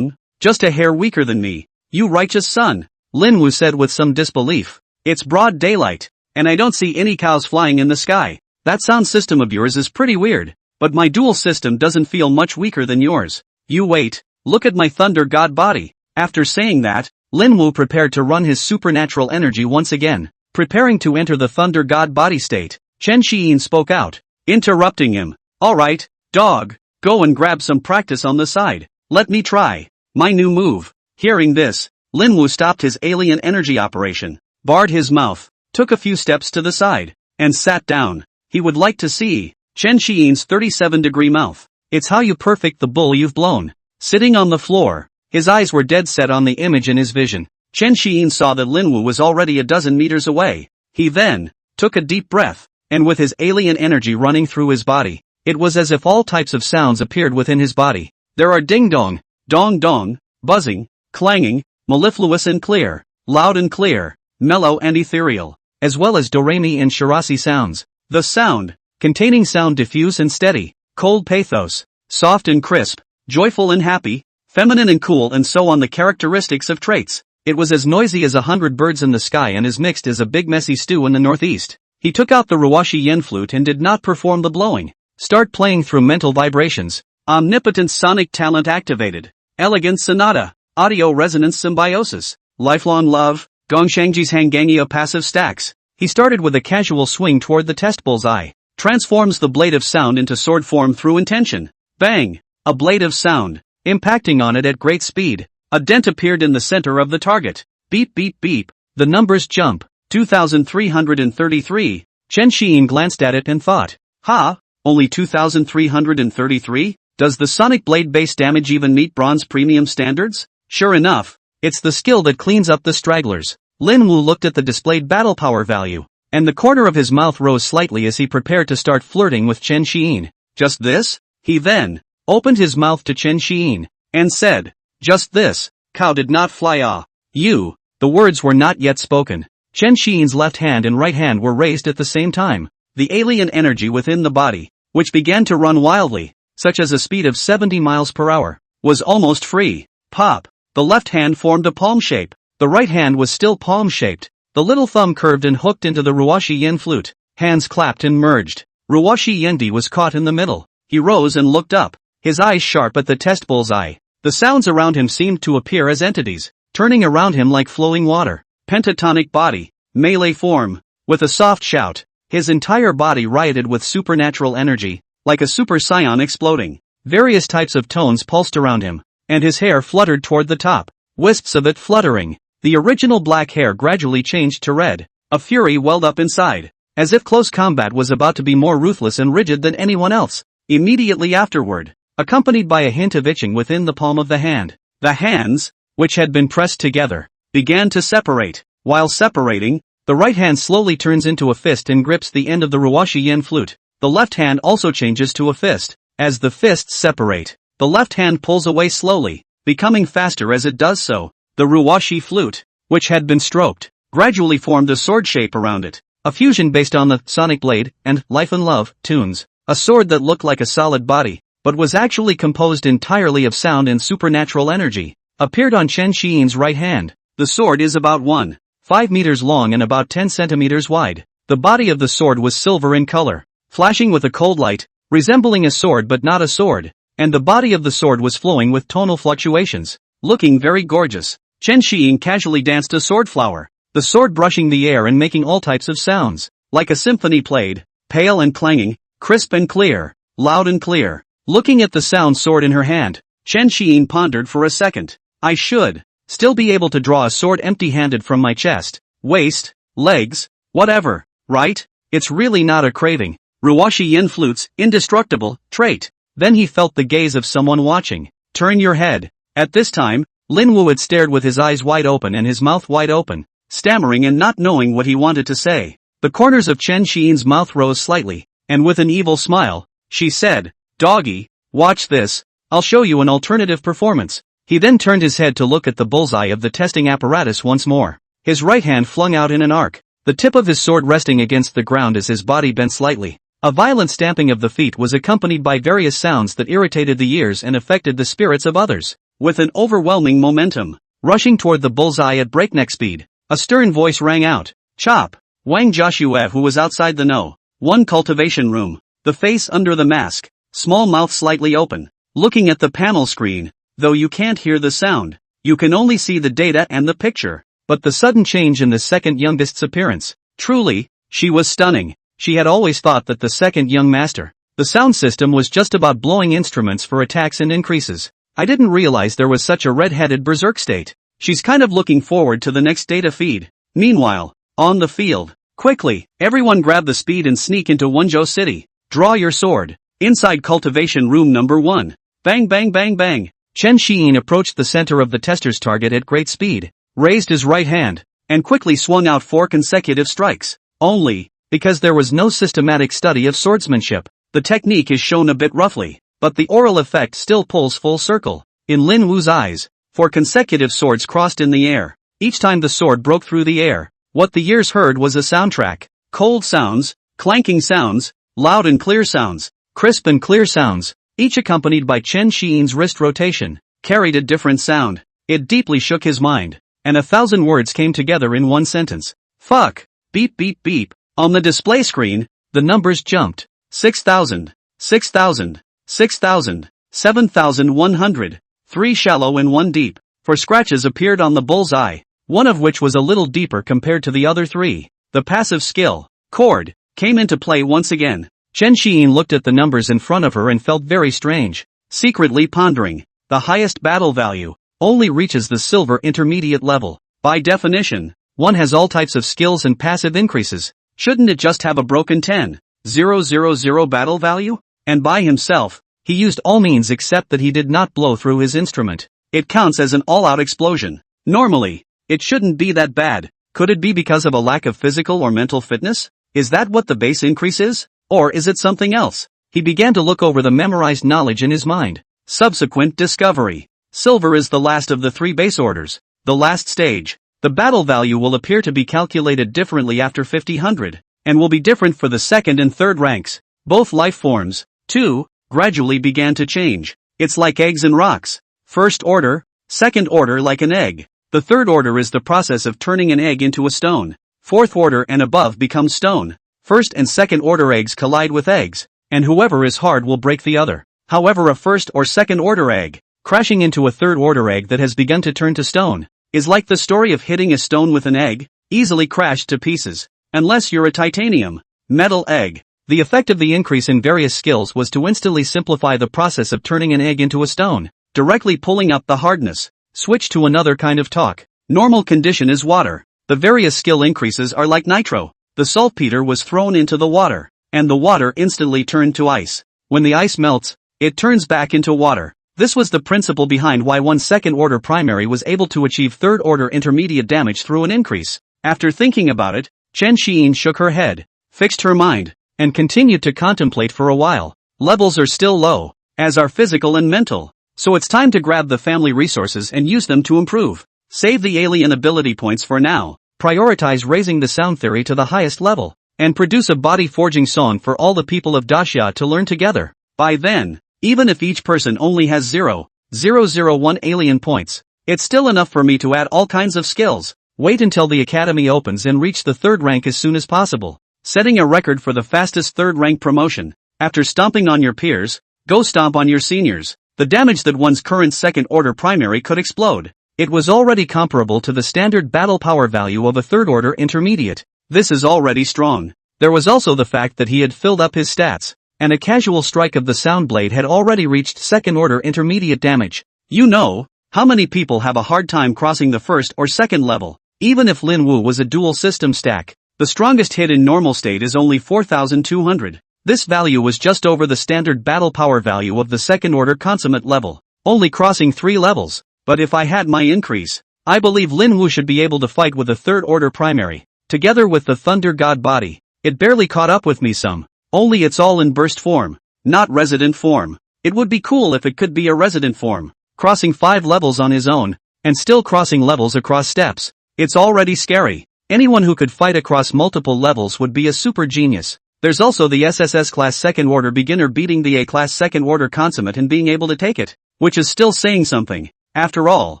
just a hair weaker than me. You righteous son, Lin Wu said with some disbelief. It's broad daylight, and I don't see any cows flying in the sky. That sound system of yours is pretty weird, but my dual system doesn't feel much weaker than yours. You wait, look at my thunder god body. After saying that, Lin Wu prepared to run his supernatural energy once again, preparing to enter the thunder god body state. Chen Xiyin spoke out, interrupting him. Alright, dog, go and grab some practice on the side. Let me try my new move. Hearing this, Lin Wu stopped his alien energy operation, barred his mouth, took a few steps to the side, and sat down. He would like to see Chen Xiyin's 37-degree mouth. It's how you perfect the bull you've blown. Sitting on the floor, his eyes were dead set on the image in his vision. Chen Xiyin saw that Lin Wu was already a dozen meters away. He then took a deep breath, and with his alien energy running through his body, it was as if all types of sounds appeared within his body. There are ding-dong, dong-dong, buzzing, clanging, mellifluous and clear, loud and clear, mellow and ethereal, as well as do-re-mi and shirasi sounds. The sound, containing sound diffuse and steady, cold pathos, soft and crisp, joyful and happy, feminine and cool and so on the characteristics of traits. It was as noisy as 100 birds in the sky and as mixed as a big messy stew in the northeast. He took out the Ruwashi yen flute and did not perform the blowing. Start playing through mental vibrations. Omnipotent sonic talent activated. Elegant sonata. Audio resonance symbiosis. Lifelong love. Gongshangji's Hangangyo passive stacks. He started with a casual swing toward the test bullseye. Transforms the blade of sound into sword form through intention. Bang! A blade of sound, impacting on it at great speed. A dent appeared in the center of the target. Beep beep beep. The numbers jump. 2,333. Chen Xiyin glanced at it and thought, ha, only 2,333? Does the sonic blade base damage even meet bronze premium standards? Sure enough, it's the skill that cleans up the stragglers. Lin Wu looked at the displayed battle power value, and the corner of his mouth rose slightly as he prepared to start flirting with Chen Xiyin. Just this? He then opened his mouth to Chen Xiyin, and said, just this. Cow did not fly ah. You. The words were not yet spoken. Chen Xiyin's left hand and right hand were raised at the same time. The alien energy within the body, which began to run wildly, such as a speed of 70 miles per hour, was almost free. Pop. The left hand formed a palm shape. The right hand was still palm-shaped. The little thumb curved and hooked into the Ruwashi yen flute. Hands clapped and merged. Ruwashi Yendi was caught in the middle. He rose and looked up, his eyes sharp at the test bullseye. The sounds around him seemed to appear as entities, turning around him like flowing water. Pentatonic body, melee form. With a soft shout, his entire body rioted with supernatural energy, like a super scion exploding. Various types of tones pulsed around him, and his hair fluttered toward the top, wisps of it fluttering. The original black hair gradually changed to red. A fury welled up inside, as if close combat was about to be more ruthless and rigid than anyone else. Immediately afterward, accompanied by a hint of itching within the palm of the hand, the hands, which had been pressed together, began to separate. While separating, the right hand slowly turns into a fist and grips the end of the Ruwashi yen flute. The left hand also changes to a fist. As the fists separate, the left hand pulls away slowly, becoming faster as it does so. The Ruwashi flute, which had been stroked, gradually formed a sword shape around it, a fusion based on the Sonic Blade and Life and Love tunes, a sword that looked like a solid body, but was actually composed entirely of sound and supernatural energy, appeared on Chen Xiyin's right hand. The sword is about 1.5 meters long and about 10 centimeters wide. The body of the sword was silver in color, flashing with a cold light, resembling a sword but not a sword, and the body of the sword was flowing with tonal fluctuations, looking very gorgeous. Chen Xiyin casually danced a sword flower, the sword brushing the air and making all types of sounds, like a symphony played, pale and clanging, crisp and clear, loud and clear. Looking at the sound sword in her hand, Chen Xiyin pondered for a second. I should still be able to draw a sword empty-handed from my chest, waist, legs, whatever, right? It's really not a craving. Ruwashi yen flute's indestructible trait. Then he felt the gaze of someone watching. Turn your head. At this time, Lin Wu had stared with his eyes wide open and his mouth wide open, stammering and not knowing what he wanted to say. The corners of Chen Xiyin's mouth rose slightly, and with an evil smile, she said, Doggy, watch this, I'll show you an alternative performance. He then turned his head to look at the bullseye of the testing apparatus once more. His right hand flung out in an arc, the tip of his sword resting against the ground as his body bent slightly. A violent stamping of the feet was accompanied by various sounds that irritated the ears and affected the spirits of others. With an overwhelming momentum, rushing toward the bullseye at breakneck speed, a stern voice rang out. Chop! Wang Joshua, who was outside the No. 1 cultivation room, the face under the mask, small mouth slightly open, looking at the panel screen. Though you can't hear the sound, you can only see the data and the picture. But the sudden change in the second youngest's appearance, truly, she was stunning. She had always thought that the second young master, the sound system was just about blowing instruments for attacks and increases. I didn't realize there was such a red-headed berserk state. She's kind of looking forward to the next data feed. Meanwhile, on the field, quickly, everyone grab the speed and sneak into Wenzhou City. Draw your sword. Inside cultivation room number 1. Bang bang bang bang. Chen Xiyin approached the center of the tester's target at great speed, raised his right hand, and quickly swung out 4 consecutive strikes. Only, because there was no systematic study of swordsmanship, the technique is shown a bit roughly, but the oral effect still pulls full circle. In Lin Wu's eyes, 4 consecutive swords crossed in the air. Each time the sword broke through the air, what the ears heard was a soundtrack. Cold sounds, clanking sounds, loud and clear sounds, crisp and clear sounds, each accompanied by Chen Xiyin's wrist rotation, carried a different sound. It deeply shook his mind, and 1,000 words came together in one sentence. Fuck! Beep beep beep. On the display screen, the numbers jumped. 6,000, 6,000, 6,000, 7,100, 3 shallow and 1 deep. 4 scratches appeared on the bullseye, one of which was a little deeper compared to the other 3. The passive skill, chord, came into play once again. Chen Xiyin looked at the numbers in front of her and felt very strange, secretly pondering. The highest battle value only reaches the silver intermediate level. By definition, one has all types of skills and passive increases. Shouldn't it just have a broken 10,000 battle value? And by himself, he used all means except that he did not blow through his instrument. It counts as an all-out explosion. Normally, it shouldn't be that bad. Could it be because of a lack of physical or mental fitness? Is that what the base increase is? Or is it something else? He began to look over the memorized knowledge in his mind. Subsequent discovery. Silver is the last of the 3 base orders. The last stage. The battle value will appear to be calculated differently after 50-100, and will be different for the second and third ranks. Both life forms, too, gradually began to change. It's like eggs and rocks. First order, second order like an egg. The third order is the process of turning an egg into a stone. Fourth order and above become stone. First and second order eggs collide with eggs, and whoever is hard will break the other. However, a first or second order egg, crashing into a third order egg that has begun to turn to stone, is like the story of hitting a stone with an egg, easily crashed to pieces. Unless you're a titanium, metal egg. The effect of the increase in various skills was to instantly simplify the process of turning an egg into a stone, directly pulling up the hardness. Switch to another kind of talk. Normal condition is water. The various skill increases are like nitro. The saltpeter was thrown into the water, and the water instantly turned to ice. When the ice melts, it turns back into water. This was the principle behind why one second-order primary was able to achieve third-order intermediate damage through an increase. After thinking about it, Chen Xiyin shook her head, fixed her mind, and continued to contemplate for a while. Levels are still low, as are physical and mental, so it's time to grab the family resources and use them to improve. Save the alien ability points for now. Prioritize raising the sound theory to the highest level, and produce a body-forging song for all the people of Daxia to learn together. By then, even if each person only has 0.001 alien points, it's still enough for me to add all kinds of skills. Wait until the academy opens and reach the 3rd rank as soon as possible. Setting a record for the fastest 3rd rank promotion. After stomping on your peers, go stomp on your seniors. The damage that one's current second-order primary could explode. It was already comparable to the standard battle power value of a third-order intermediate. This is already strong. There was also the fact that he had filled up his stats, and a casual strike of the sound blade had already reached second-order intermediate damage. You know, how many people have a hard time crossing the first or second level? Even if Lin Wu was a dual system stack, the strongest hit in normal state is only 4,200. This value was just over the standard battle power value of the second-order consummate level, only crossing 3 levels. But if I had my increase, I believe Lin Wu should be able to fight with a third-order primary. Together with the Thunder God body, it barely caught up with me some. Only it's all in burst form, not resident form. It would be cool if it could be a resident form, crossing 5 levels on his own, and still crossing levels across steps. It's already scary. Anyone who could fight across multiple levels would be a super genius. There's also the SSS class second order beginner beating the A class second order consummate and being able to take it, which is still saying something. After all,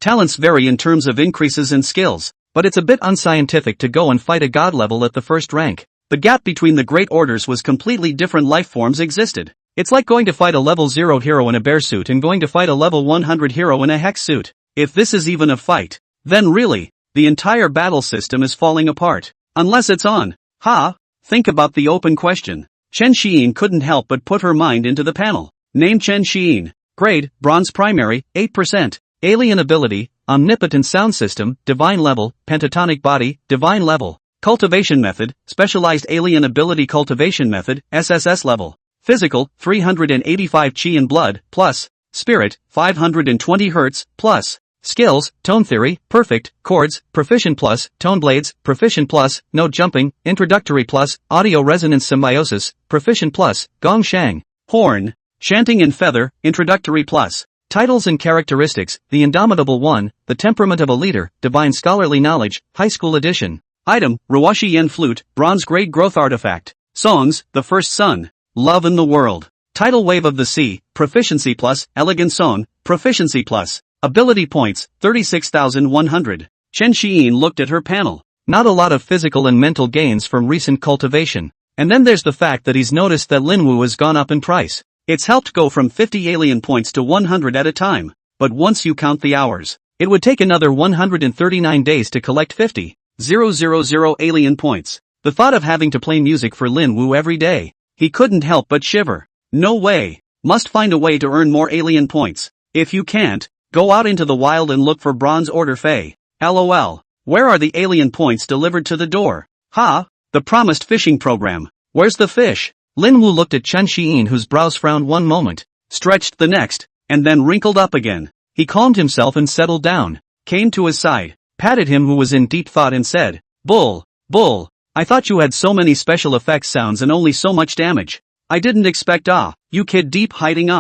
talents vary in terms of increases in skills, but it's a bit unscientific to go and fight a god level at the first rank. The gap between the great orders was completely different life forms existed. It's like going to fight a level 0 hero in a bear suit and going to fight a level 100 hero in a hex suit. If this is even a fight, then really, the entire battle system is falling apart. Unless it's on. Think about the open question. Chen Xiyin couldn't help but put her mind into the panel. Name Chen Xiyin. Grade, Bronze Primary, 8%. Alien ability, Omnipotent Sound System, Divine Level, Pentatonic Body, Divine Level. Cultivation Method, Specialized Alien Ability Cultivation Method, SSS Level. Physical, 385 Qi and Blood, plus. Spirit, 520 Hz, plus. Skills, Tone Theory, Perfect, Chords, Proficient plus, Tone Blades, Proficient plus, Note Jumping, Introductory plus, Audio Resonance Symbiosis, Proficient plus, Gong Shang, Horn, Chanting and Feather, Introductory plus. Titles and characteristics, The Indomitable One, The Temperament of a Leader, Divine Scholarly Knowledge, High School Edition. Item, Ruwashi Yen Flute, Bronze Grade Growth Artifact. Songs, The First Sun, Love in the World. Tidal Wave of the Sea, Proficiency plus, Elegant Song, Proficiency plus. Ability points, 36,100. Chen Xiyin looked at her panel. Not a lot of physical and mental gains from recent cultivation. And then there's the fact that he's noticed that Linwu has gone up in price. It's helped go from 50 alien points to 100 at a time. But once you count the hours, it would take another 139 days to collect 50,000 alien points. The thought of having to play music for Linwu every day. He couldn't help but shiver. No way. Must find a way to earn more alien points. If you can't, go out into the wild and look for Bronze Order Fae. LOL. Where are the alien points delivered to the door? The promised fishing program. Where's the fish? Linwu looked at Chen Xiyin, whose brows frowned one moment, stretched the next, and then wrinkled up again. He calmed himself and settled down, came to his side, patted him who was in deep thought and said, Bull, I thought you had so many special effects sounds and only so much damage. I didn't expect you kid deep hiding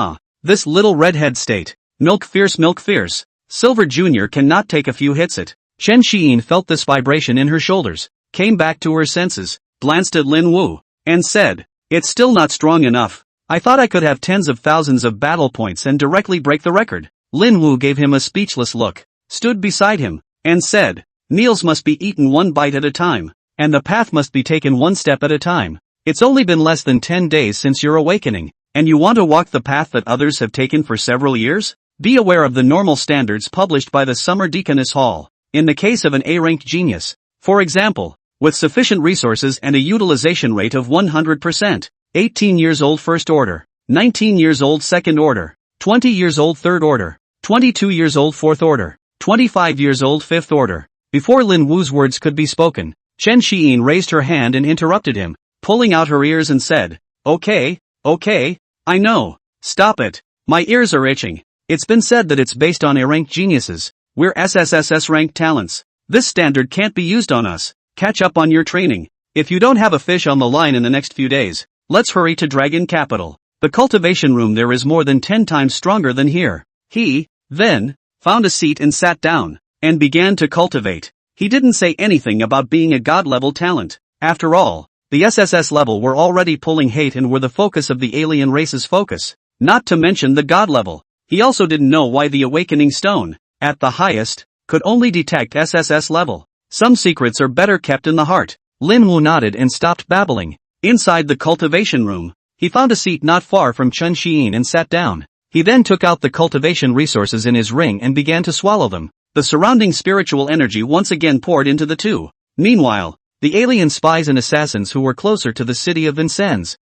this little redhead state. Milk fierce. Silver Jr. cannot take a few hits it. Chen Xiyin felt this vibration in her shoulders, came back to her senses, glanced at Linwu, and said, it's still not strong enough. I thought I could have tens of thousands of battle points and directly break the record. Linwu gave him a speechless look, stood beside him, and said, meals must be eaten one bite at a time, and the path must be taken one step at a time. It's only been less than 10 days since your awakening, and you want to walk the path that others have taken for several years? Be aware of the normal standards published by the Summer Deaconess Hall. In the case of an A-ranked genius, for example, with sufficient resources and a utilization rate of 100%, 18 years old first order, 19 years old second order, 20 years old third order, 22 years old fourth order, 25 years old fifth order. Before Lin Wu's words could be spoken, Chen Xiyin raised her hand and interrupted him, pulling out her ears and said, Okay, I know. Stop it. My ears are itching. It's been said that it's based on A-ranked geniuses. We're SSSS ranked talents. This standard can't be used on us. Catch up on your training. If you don't have a fish on the line in the next few days, let's hurry to Dragon Capital. The cultivation room there is more than 10 times stronger than here. He, then, found a seat and sat down, and began to cultivate. He didn't say anything about being a god-level talent. After all, the SSS level were already pulling hate and were the focus of the alien race's focus. Not to mention the god level. He also didn't know why the awakening stone, at the highest, could only detect SSS level. Some secrets are better kept in the heart. Lin Wu nodded and stopped babbling. Inside the cultivation room, he found a seat not far from Chen Xiyin and sat down. He then took out the cultivation resources in his ring and began to swallow them. The surrounding spiritual energy once again poured into the two. Meanwhile, the alien spies and assassins who were closer to the city of Vincennes,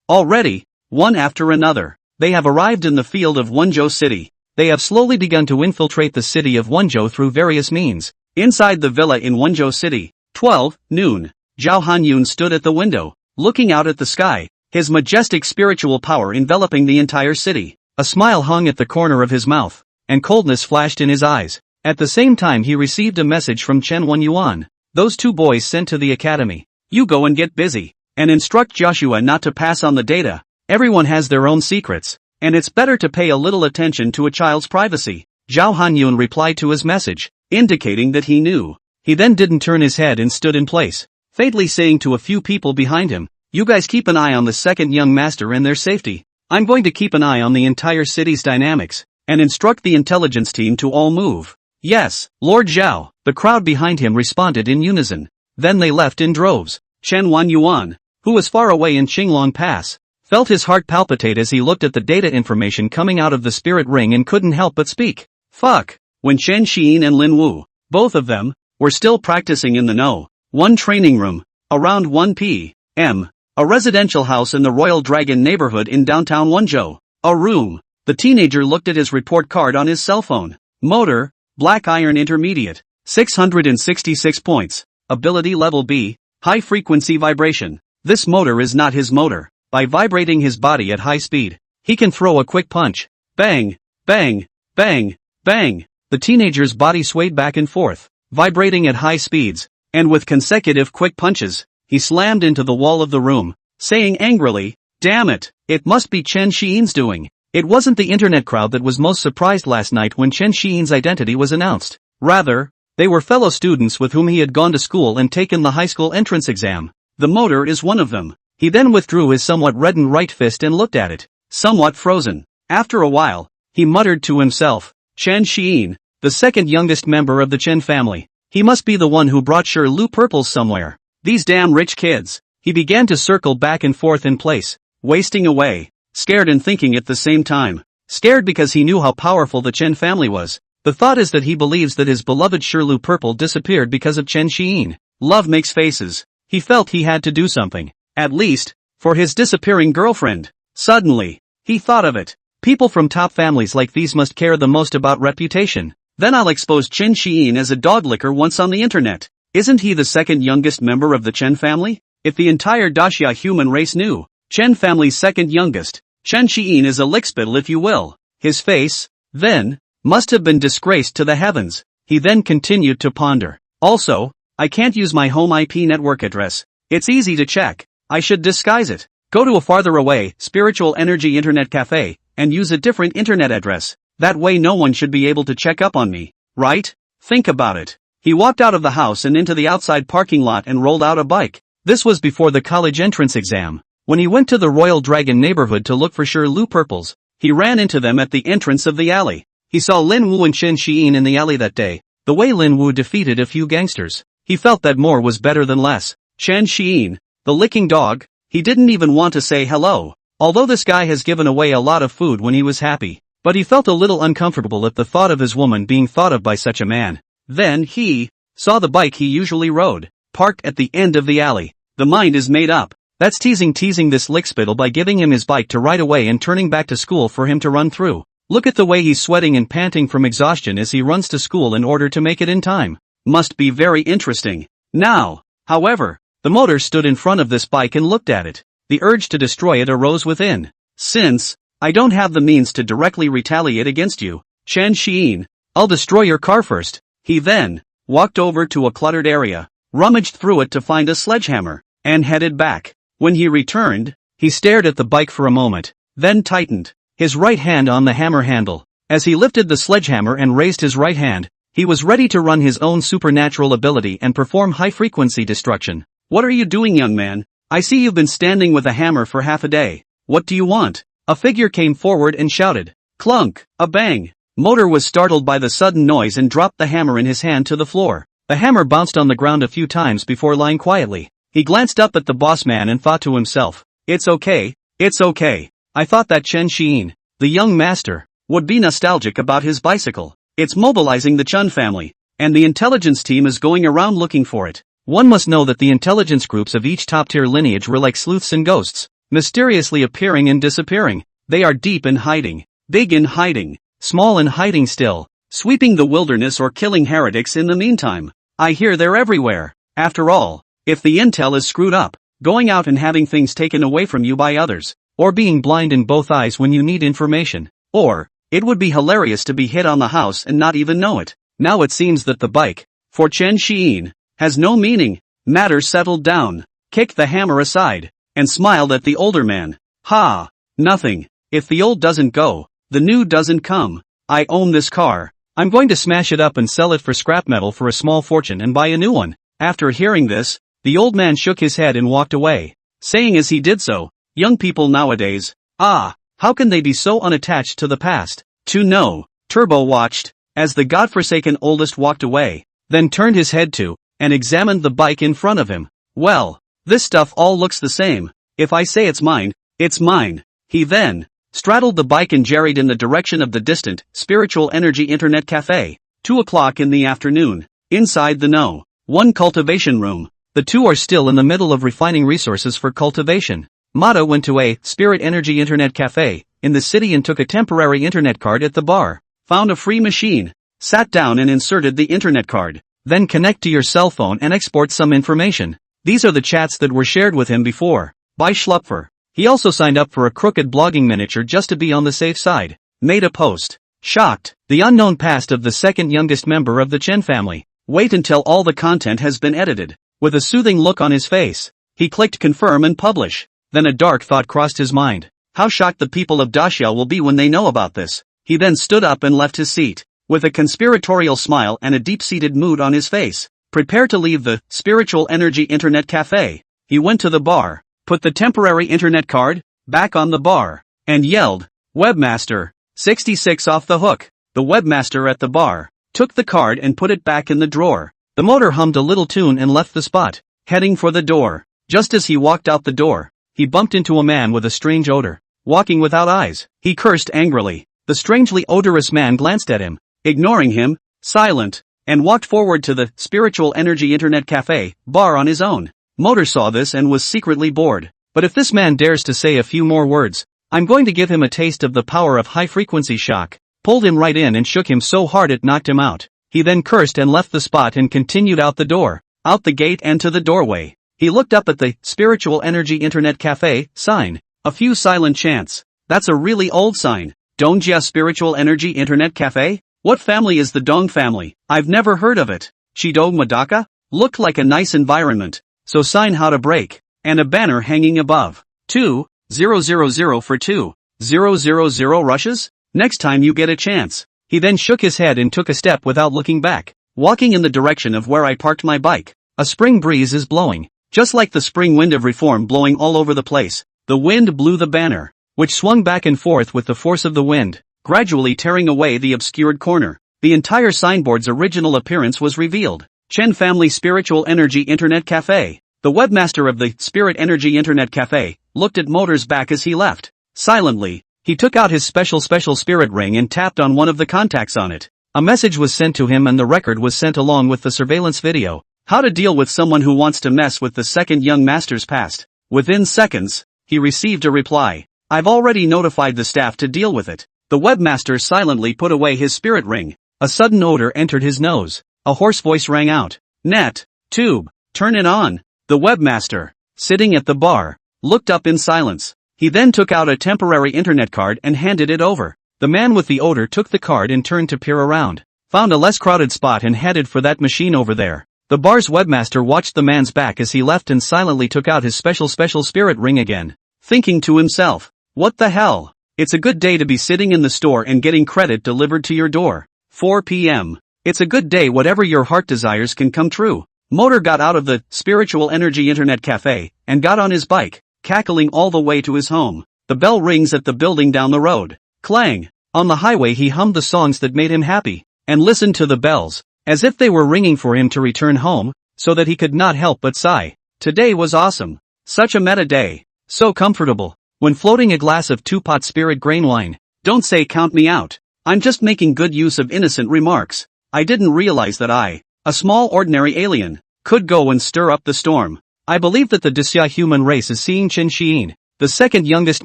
already, one after another, they have arrived in the field of Wenzhou City. They have slowly begun to infiltrate the city of Wenzhou through various means. Inside the villa in Wenzhou City, 12 noon, Zhao Hanyun stood at the window, looking out at the sky, his majestic spiritual power enveloping the entire city. A smile hung at the corner of his mouth, and coldness flashed in his eyes. At the same time he received a message from Chen Wenyuan. Those two boys sent to the academy. You go and get busy, and instruct Joshua not to pass on the data. Everyone has their own secrets, and it's better to pay a little attention to a child's privacy. Zhao Hanyun replied to his message, indicating that he knew. He then didn't turn his head and stood in place, faintly saying to a few people behind him, "You guys keep an eye on the second young master and their safety. I'm going to keep an eye on the entire city's dynamics, and instruct the intelligence team to all move." "Yes, Lord Zhao," the crowd behind him responded in unison. Then they left in droves. Chen Yuan, who was far away in Qinglong Pass, felt his heart palpitate as he looked at the data information coming out of the spirit ring and couldn't help but speak. Fuck. When Chen Xiyin and Lin Wu, both of them, were still practicing in the No. 1 training room, around 1 p.m., a residential house in the Royal Dragon neighborhood in downtown Wenzhou. A room. The teenager looked at his report card on his cell phone. Motor, Black Iron Intermediate, 666 points. Ability level B, high frequency vibration. This motor is not his motor. By vibrating his body at high speed, he can throw a quick punch. Bang, bang, bang, bang. The teenager's body swayed back and forth, vibrating at high speeds, and with consecutive quick punches, he slammed into the wall of the room, saying angrily, "Damn it, it must be Chen Xiyin's doing." It wasn't the internet crowd that was most surprised last night when Chen Xiyin's identity was announced. Rather, they were fellow students with whom he had gone to school and taken the high school entrance exam. The motor is one of them. He then withdrew his somewhat reddened right fist and looked at it, somewhat frozen. After a while, he muttered to himself, "Chen Xiyin, the second youngest member of the Chen family. He must be the one who brought Shi Lu purples somewhere. These damn rich kids." He began to circle back and forth in place, wasting away, scared and thinking at the same time. Scared because he knew how powerful the Chen family was. The thought is that he believes that his beloved Shi Lu purple disappeared because of Chen Xiyin. Love makes faces. He felt he had to do something, at least, for his disappearing girlfriend. Suddenly, he thought of it. People from top families like these must care the most about reputation. Then I'll expose Chen Xiyin as a dog licker once on the internet. Isn't he the second youngest member of the Chen family? If the entire Daxia human race knew, Chen family's second youngest, Chen Xiyin is a lickspittle if you will. His face, then, must have been disgraced to the heavens. He then continued to ponder. Also, I can't use my home IP network address. It's easy to check. I should disguise it. Go to a farther away, spiritual energy internet cafe, and use a different internet address. That way no one should be able to check up on me, right? Think about it. He walked out of the house and into the outside parking lot and rolled out a bike. This was before the college entrance exam. When he went to the Royal Dragon neighborhood to look for Shi Lu purples, he ran into them at the entrance of the alley. He saw Lin Wu and Chen Xiyin in the alley that day. The way Lin Wu defeated a few gangsters, he felt that more was better than less. Chen Xiyin, the licking dog, he didn't even want to say hello. Although this guy has given away a lot of food when he was happy, but he felt a little uncomfortable at the thought of his woman being thought of by such a man. Then he saw the bike he usually rode, parked at the end of the alley. The mind is made up. That's teasing this lickspittle by giving him his bike to ride away and turning back to school for him to run through. Look at the way he's sweating and panting from exhaustion as he runs to school in order to make it in time. Must be very interesting. Now, however, the motor stood in front of this bike and looked at it. The urge to destroy it arose within. Since I don't have the means to directly retaliate against you, Chen Xiyin, I'll destroy your car first. He then walked over to a cluttered area, rummaged through it to find a sledgehammer, and headed back. When he returned, he stared at the bike for a moment, then tightened his right hand on the hammer handle. As he lifted the sledgehammer and raised his right hand, he was ready to run his own supernatural ability and perform high-frequency destruction. What are you doing, young man? I see you've been standing with a hammer for half a day. What do you want? A figure came forward and shouted. Clunk, a bang. Motor was startled by the sudden noise and dropped the hammer in his hand to the floor. The hammer bounced on the ground a few times before lying quietly. He glanced up at the boss man and thought to himself, it's okay. I thought that Chen Xiyin, the young master, would be nostalgic about his bicycle. It's mobilizing the Chun family, and the intelligence team is going around looking for it. One must know that the intelligence groups of each top-tier lineage were like sleuths and ghosts, mysteriously appearing and disappearing. They are deep in hiding, big in hiding, small in hiding still, sweeping the wilderness or killing heretics in the meantime. I hear they're everywhere. After all, if the intel is screwed up, going out and having things taken away from you by others, or being blind in both eyes when you need information, or, it would be hilarious to be hit on the house and not even know it. Now it seems that the bike, for Chen Xiyin, has no meaning. Matters settled down, kicked the hammer aside, and smiled at the older man. Ha! Nothing. If the old doesn't go, the new doesn't come. I own this car. I'm going to smash it up and sell it for scrap metal for a small fortune and buy a new one. After hearing this, the old man shook his head and walked away, saying as he did so, young people nowadays, how can they be so unattached to the past? To know, Turbo watched, as the godforsaken oldest walked away, then turned his head to, and examined the bike in front of him. Well, this stuff all looks the same. If I say it's mine, it's mine. He then straddled the bike and jerried in the direction of the distant, spiritual energy internet cafe. 2 o'clock in the afternoon. Inside the No. 1 cultivation room. The two are still in the middle of refining resources for cultivation. Mata went to a spirit energy internet cafe in the city and took a temporary internet card at the bar. Found a free machine. Sat down and inserted the internet card. Then connect to your cell phone and export some information. These are the chats that were shared with him before. By Schlupfer. He also signed up for a crooked blogging miniature just to be on the safe side. Made a post. Shocked. The unknown past of the second youngest member of the Chen family. Wait until all the content has been edited. With a soothing look on his face, he clicked confirm and publish. Then a dark thought crossed his mind. How shocked the people of Daxiao will be when they know about this. He then stood up and left his seat, with a conspiratorial smile and a deep-seated mood on his face. Prepare to leave the spiritual energy internet cafe. He went to the bar, put the temporary internet card back on the bar, and yelled, Webmaster, 66 off the hook. The webmaster at the bar took the card and put it back in the drawer. The motor hummed a little tune and left the spot, heading for the door. Just as he walked out the door, he bumped into a man with a strange odor, walking without eyes. He cursed angrily. The strangely odorous man glanced at him, ignoring him, silent, and walked forward to the spiritual energy internet cafe bar on his own. Motor saw this and was secretly bored. But if this man dares to say a few more words, I'm going to give him a taste of the power of high-frequency shock. Pulled him right in and shook him so hard it knocked him out. He then cursed and left the spot and continued out the door, out the gate and to the doorway. He looked up at the spiritual energy internet cafe sign. A few silent chants. That's a really old sign. Dongjia spiritual energy internet cafe? What family is the Dong family? I've never heard of it. Chidong Madaka? Looked like a nice environment. So sign how to break. And a banner hanging above. 2,000 for 2,000 rushes? Next time you get a chance. He then shook his head and took a step without looking back, walking in the direction of where I parked my bike. A spring breeze is blowing. Just like the spring wind of reform blowing all over the place. The wind blew the banner, which swung back and forth with the force of the wind, gradually tearing away the obscured corner. The entire signboard's original appearance was revealed. Chen Family Spiritual Energy Internet Cafe. The webmaster of the Spirit Energy Internet Cafe looked at Motor's back as he left. Silently, he took out his special spirit ring and tapped on one of the contacts on it. A message was sent to him and the record was sent along with the surveillance video. How to deal with someone who wants to mess with the second young master's past. Within seconds, he received a reply. I've already notified the staff to deal with it. The webmaster silently put away his spirit ring. A sudden odor entered his nose. A hoarse voice rang out. Net, tube, turn it on. The webmaster, sitting at the bar, looked up in silence. He then took out a temporary internet card and handed it over. The man with the odor took the card and turned to peer around. Found a less crowded spot and headed for that machine over there. The bar's webmaster watched the man's back as he left and silently took out his special spirit ring again, thinking to himself, what the hell? It's a good day to be sitting in the store and getting credit delivered to your door. 4 p.m. It's a good day whatever your heart desires can come true. Motor got out of the Spiritual Energy Internet Cafe and got on his bike, cackling all the way to his home. The bell rings at the building down the road. Clang! On the highway he hummed the songs that made him happy, and listened to the bells, as if they were ringing for him to return home, so that he could not help but sigh. Today was awesome. Such a meta day. So comfortable. When floating a glass of two-pot spirit grain wine. Don't say count me out. I'm just making good use of innocent remarks. I didn't realize that I, a small ordinary alien, could go and stir up the storm. I believe that the Dixia human race is seeing Chen Xiyin, the second youngest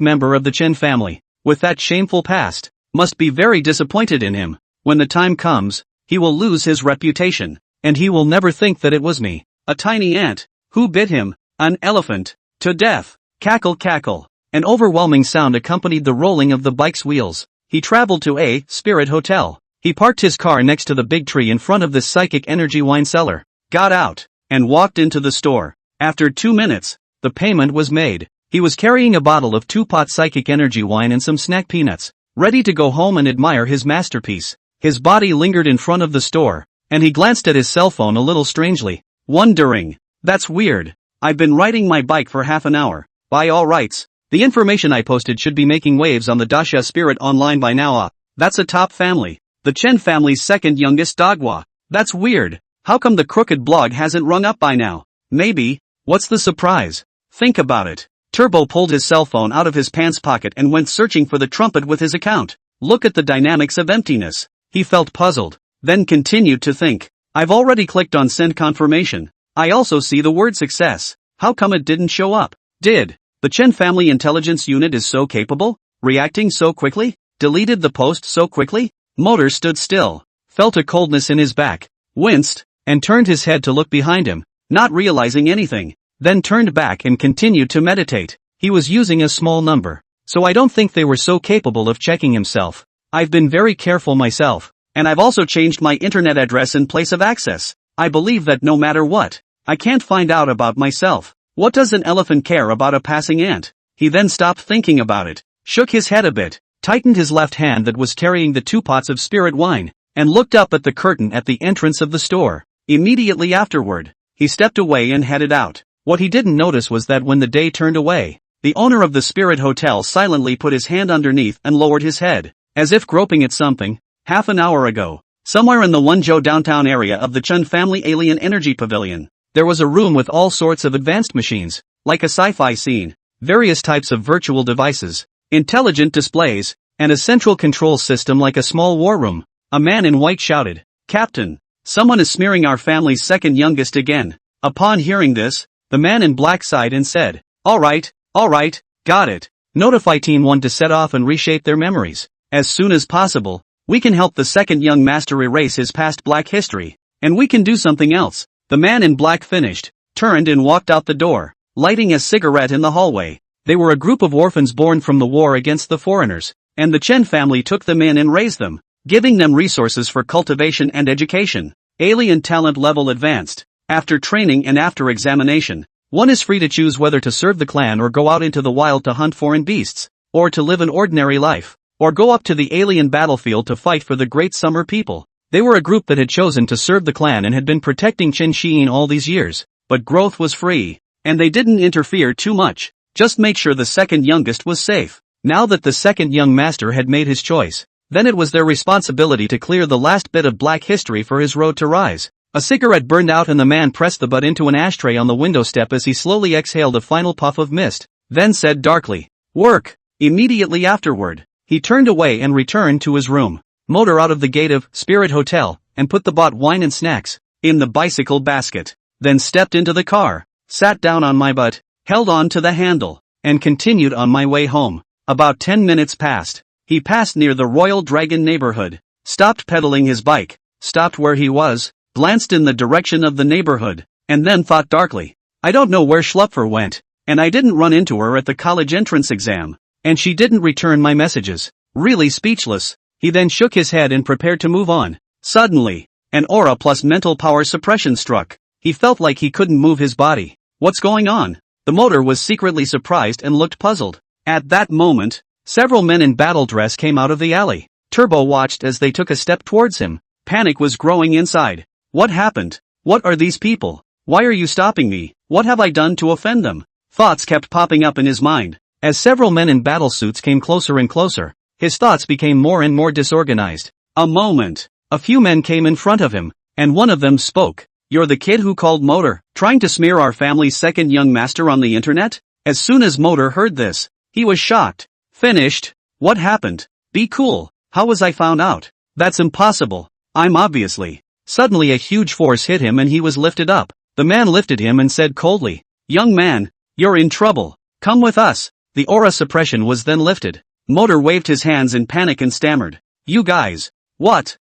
member of the Chen family, with that shameful past, must be very disappointed in him. When the time comes, he will lose his reputation, and he will never think that it was me, a tiny ant, who bit him, an elephant, to death. Cackle cackle. An overwhelming sound accompanied the rolling of the bike's wheels. He traveled to a spirit hotel. He parked his car next to the big tree in front of this psychic energy wine cellar, got out, and walked into the store. After 2 minutes, the payment was made. He was carrying a bottle of two-pot psychic energy wine and some snack peanuts, ready to go home and admire his masterpiece. His body lingered in front of the store, and he glanced at his cell phone a little strangely, wondering, "That's weird. I've been riding my bike for half an hour. By all rights, the information I posted should be making waves on the Dasha Spirit Online by now. That's a top family. The Chen family's second youngest dogwa. That's weird. How come the crooked blog hasn't rung up by now? Maybe, what's the surprise? Think about it." Turbo pulled his cell phone out of his pants pocket and went searching for the trumpet with his account. Look at the dynamics of emptiness. He felt puzzled, then continued to think. I've already clicked on send confirmation. I also see the word success. How come it didn't show up? Did the Chen family intelligence unit is so capable? Reacting so quickly? Deleted the post so quickly? Motor stood still, felt a coldness in his back, winced, and turned his head to look behind him, not realizing anything, then turned back and continued to meditate. He was using a small number, so I don't think they were so capable of checking himself. I've been very careful myself, and I've also changed my internet address in place of access. I believe that no matter what, I can't find out about myself. What does an elephant care about a passing ant? He then stopped thinking about it, shook his head a bit, tightened his left hand that was carrying the 2 pots of spirit wine, and looked up at the curtain at the entrance of the store. Immediately afterward, he stepped away and headed out. What he didn't notice was that when the day turned away, the owner of the Spirit Hotel silently put his hand underneath and lowered his head, as if groping at something. Half an hour ago, somewhere in the Wenzhou downtown area of the Chen family alien energy pavilion, there was a room with all sorts of advanced machines, like a sci-fi scene, various types of virtual devices, intelligent displays, and a central control system like a small war room. A man in white shouted, "Captain, someone is smearing our family's second youngest again." Upon hearing this, the man in black sighed and said, all right, got it. Notify Team 1 to set off and reshape their memories. As soon as possible, we can help the second young master erase his past black history, and we can do something else." The man in black finished, turned and walked out the door, lighting a cigarette in the hallway. They were a group of orphans born from the war against the foreigners, and the Chen family took them in and raised them, giving them resources for cultivation and education. Alien talent level advanced. After training and after examination, one is free to choose whether to serve the clan or go out into the wild to hunt foreign beasts, or to live an ordinary life, or go up to the alien battlefield to fight for the Great Summer people. They were a group that had chosen to serve the clan and had been protecting Qin Shiyin all these years, but growth was free, and they didn't interfere too much, just make sure the second youngest was safe. Now that the second young master had made his choice, then it was their responsibility to clear the last bit of black history for his road to rise. A cigarette burned out and the man pressed the butt into an ashtray on the window step as he slowly exhaled a final puff of mist, then said darkly, "Work." Immediately afterward, he turned away and returned to his room, motor out of the gate of Spirit Hotel, and put the bought wine and snacks in the bicycle basket, then stepped into the car, sat down on my butt, held on to the handle, and continued on my way home. About 10 minutes passed. He passed near the Royal Dragon neighborhood, stopped pedaling his bike, stopped where he was, glanced in the direction of the neighborhood, and then thought darkly, I don't know where Schlupfer went, and I didn't run into her at the college entrance exam, and she didn't return my messages. Really speechless, he then shook his head and prepared to move on. Suddenly, an aura plus mental power suppression struck. He felt like he couldn't move his body. What's going on? The motor was secretly surprised and looked puzzled. At that moment, several men in battle dress came out of the alley. Turbo watched as they took a step towards him. Panic was growing inside. What happened? What are these people? Why are you stopping me? What have I done to offend them? Thoughts kept popping up in his mind. As several men in battle suits came closer and closer, his thoughts became more and more disorganized. A moment. A few men came in front of him, and one of them spoke. You're the kid who called Motor, trying to smear our family's second young master on the internet? As soon as Motor heard this, he was shocked. Finished? What happened? Be cool. How was I found out? That's impossible. I'm obviously. Suddenly a huge force hit him and he was lifted up. The man lifted him and said coldly, Young man, you're in trouble. Come with us. The aura suppression was then lifted. Motor waved his hands in panic and stammered. You guys. What?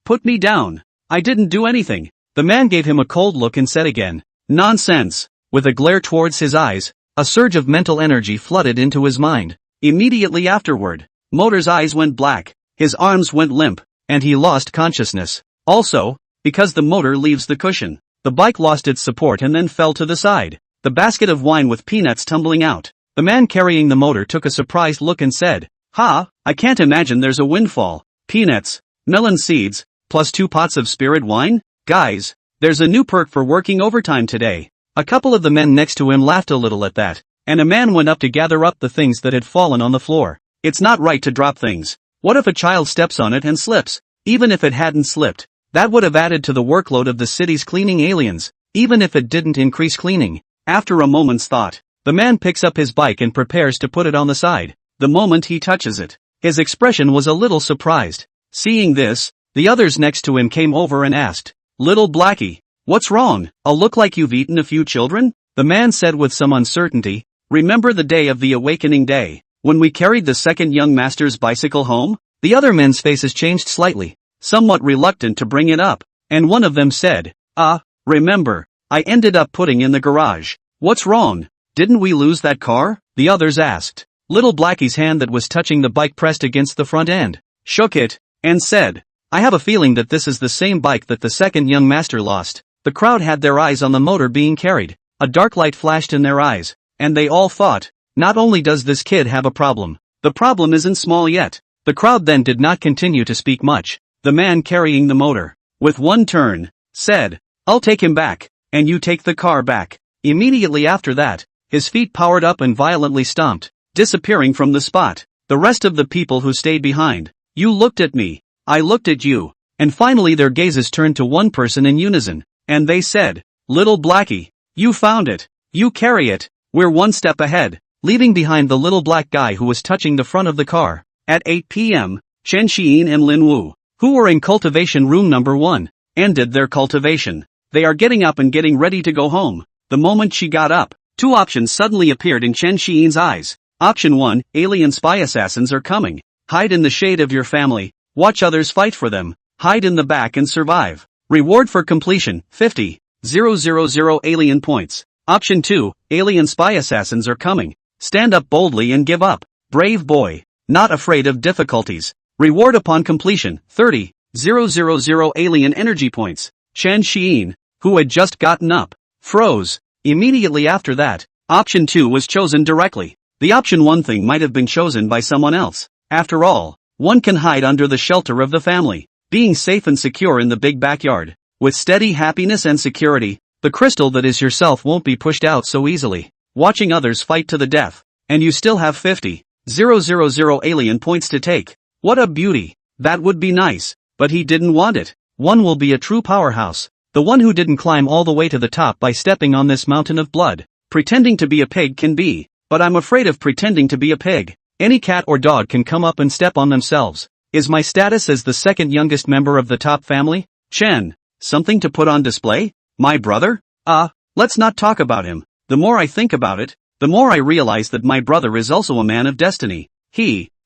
Put me down. I didn't do anything. The man gave him a cold look and said again, Nonsense. With a glare towards his eyes, a surge of mental energy flooded into his mind. Immediately afterward, Motor's eyes went black, his arms went limp, and he lost consciousness. Also, because the motor leaves the cushion, the bike lost its support and then fell to the side, the basket of wine with peanuts tumbling out. The man carrying the motor took a surprised look and said, I can't imagine there's a windfall. Peanuts. Melon seeds, plus 2 pots of spirit wine? Guys, there's a new perk for working overtime today. A couple of the men next to him laughed a little at that, and a man went up to gather up the things that had fallen on the floor. It's not right to drop things. What if a child steps on it and slips? Even if it hadn't slipped, that would have added to the workload of the city's cleaning aliens, even if it didn't increase cleaning. After a moment's thought, the man picks up his bike and prepares to put it on the side. The moment he touches it, his expression was a little surprised. Seeing this, the others next to him came over and asked, "Little Blackie, what's wrong? Look like you've eaten a few children?" The man said with some uncertainty, "Remember the day of the awakening day, when we carried the second young master's bicycle home?" The other men's faces changed slightly, somewhat reluctant to bring it up, and one of them said, Remember, I ended up putting in the garage." "What's wrong? Didn't we lose that car?" the others asked. Little Blackie's hand that was touching the bike pressed against the front end, shook it, and said, "I have a feeling that this is the same bike that the second young master lost." The crowd had their eyes on the motor being carried. A dark light flashed in their eyes, and they all thought, not only does this kid have a problem, the problem isn't small yet. The crowd then did not continue to speak much. The man carrying the motor, with one turn, said, "I'll take him back, and you take the car back." Immediately after that, his feet powered up and violently stomped, disappearing from the spot. The rest of the people who stayed behind, "You looked at me, I looked at you," and finally their gazes turned to one person in unison, and they said, "Little Blackie, you found it, you carry it, we're one step ahead," leaving behind the little black guy who was touching the front of the car. At 8 p.m., Chen Xiyin and Lin Wu, who were in cultivation room number 1, ended their cultivation. They are getting up and getting ready to go home. The moment she got up, 2 options suddenly appeared in Chen Xiyin's eyes. Option 1, alien spy assassins are coming. Hide in the shade of your family, watch others fight for them, hide in the back and survive. Reward for completion, 50,000 alien points. Option 2, alien spy assassins are coming. Stand up boldly and give up. Brave boy, not afraid of difficulties. Reward upon completion, 30,000 alien energy points. Chen Xiyin, who had just gotten up, froze. Immediately after that, option 2 was chosen directly. The option 1 thing might have been chosen by someone else. After all, one can hide under the shelter of the family, being safe and secure in the big backyard. With steady happiness and security, the crystal that is yourself won't be pushed out so easily. Watching others fight to the death, and you still have 50,000 alien points to take. What a beauty. That would be nice, but he didn't want it. One will be a true powerhouse, the one who didn't climb all the way to the top by stepping on this mountain of blood. Pretending to be a pig can be, but I'm afraid of pretending to be a pig. Any cat or dog can come up and step on themselves. Is my status as the second youngest member of the top family? Chen, something to put on display? My brother? Let's not talk about him. The more I think about it, the more I realize that my brother is also a man of destiny.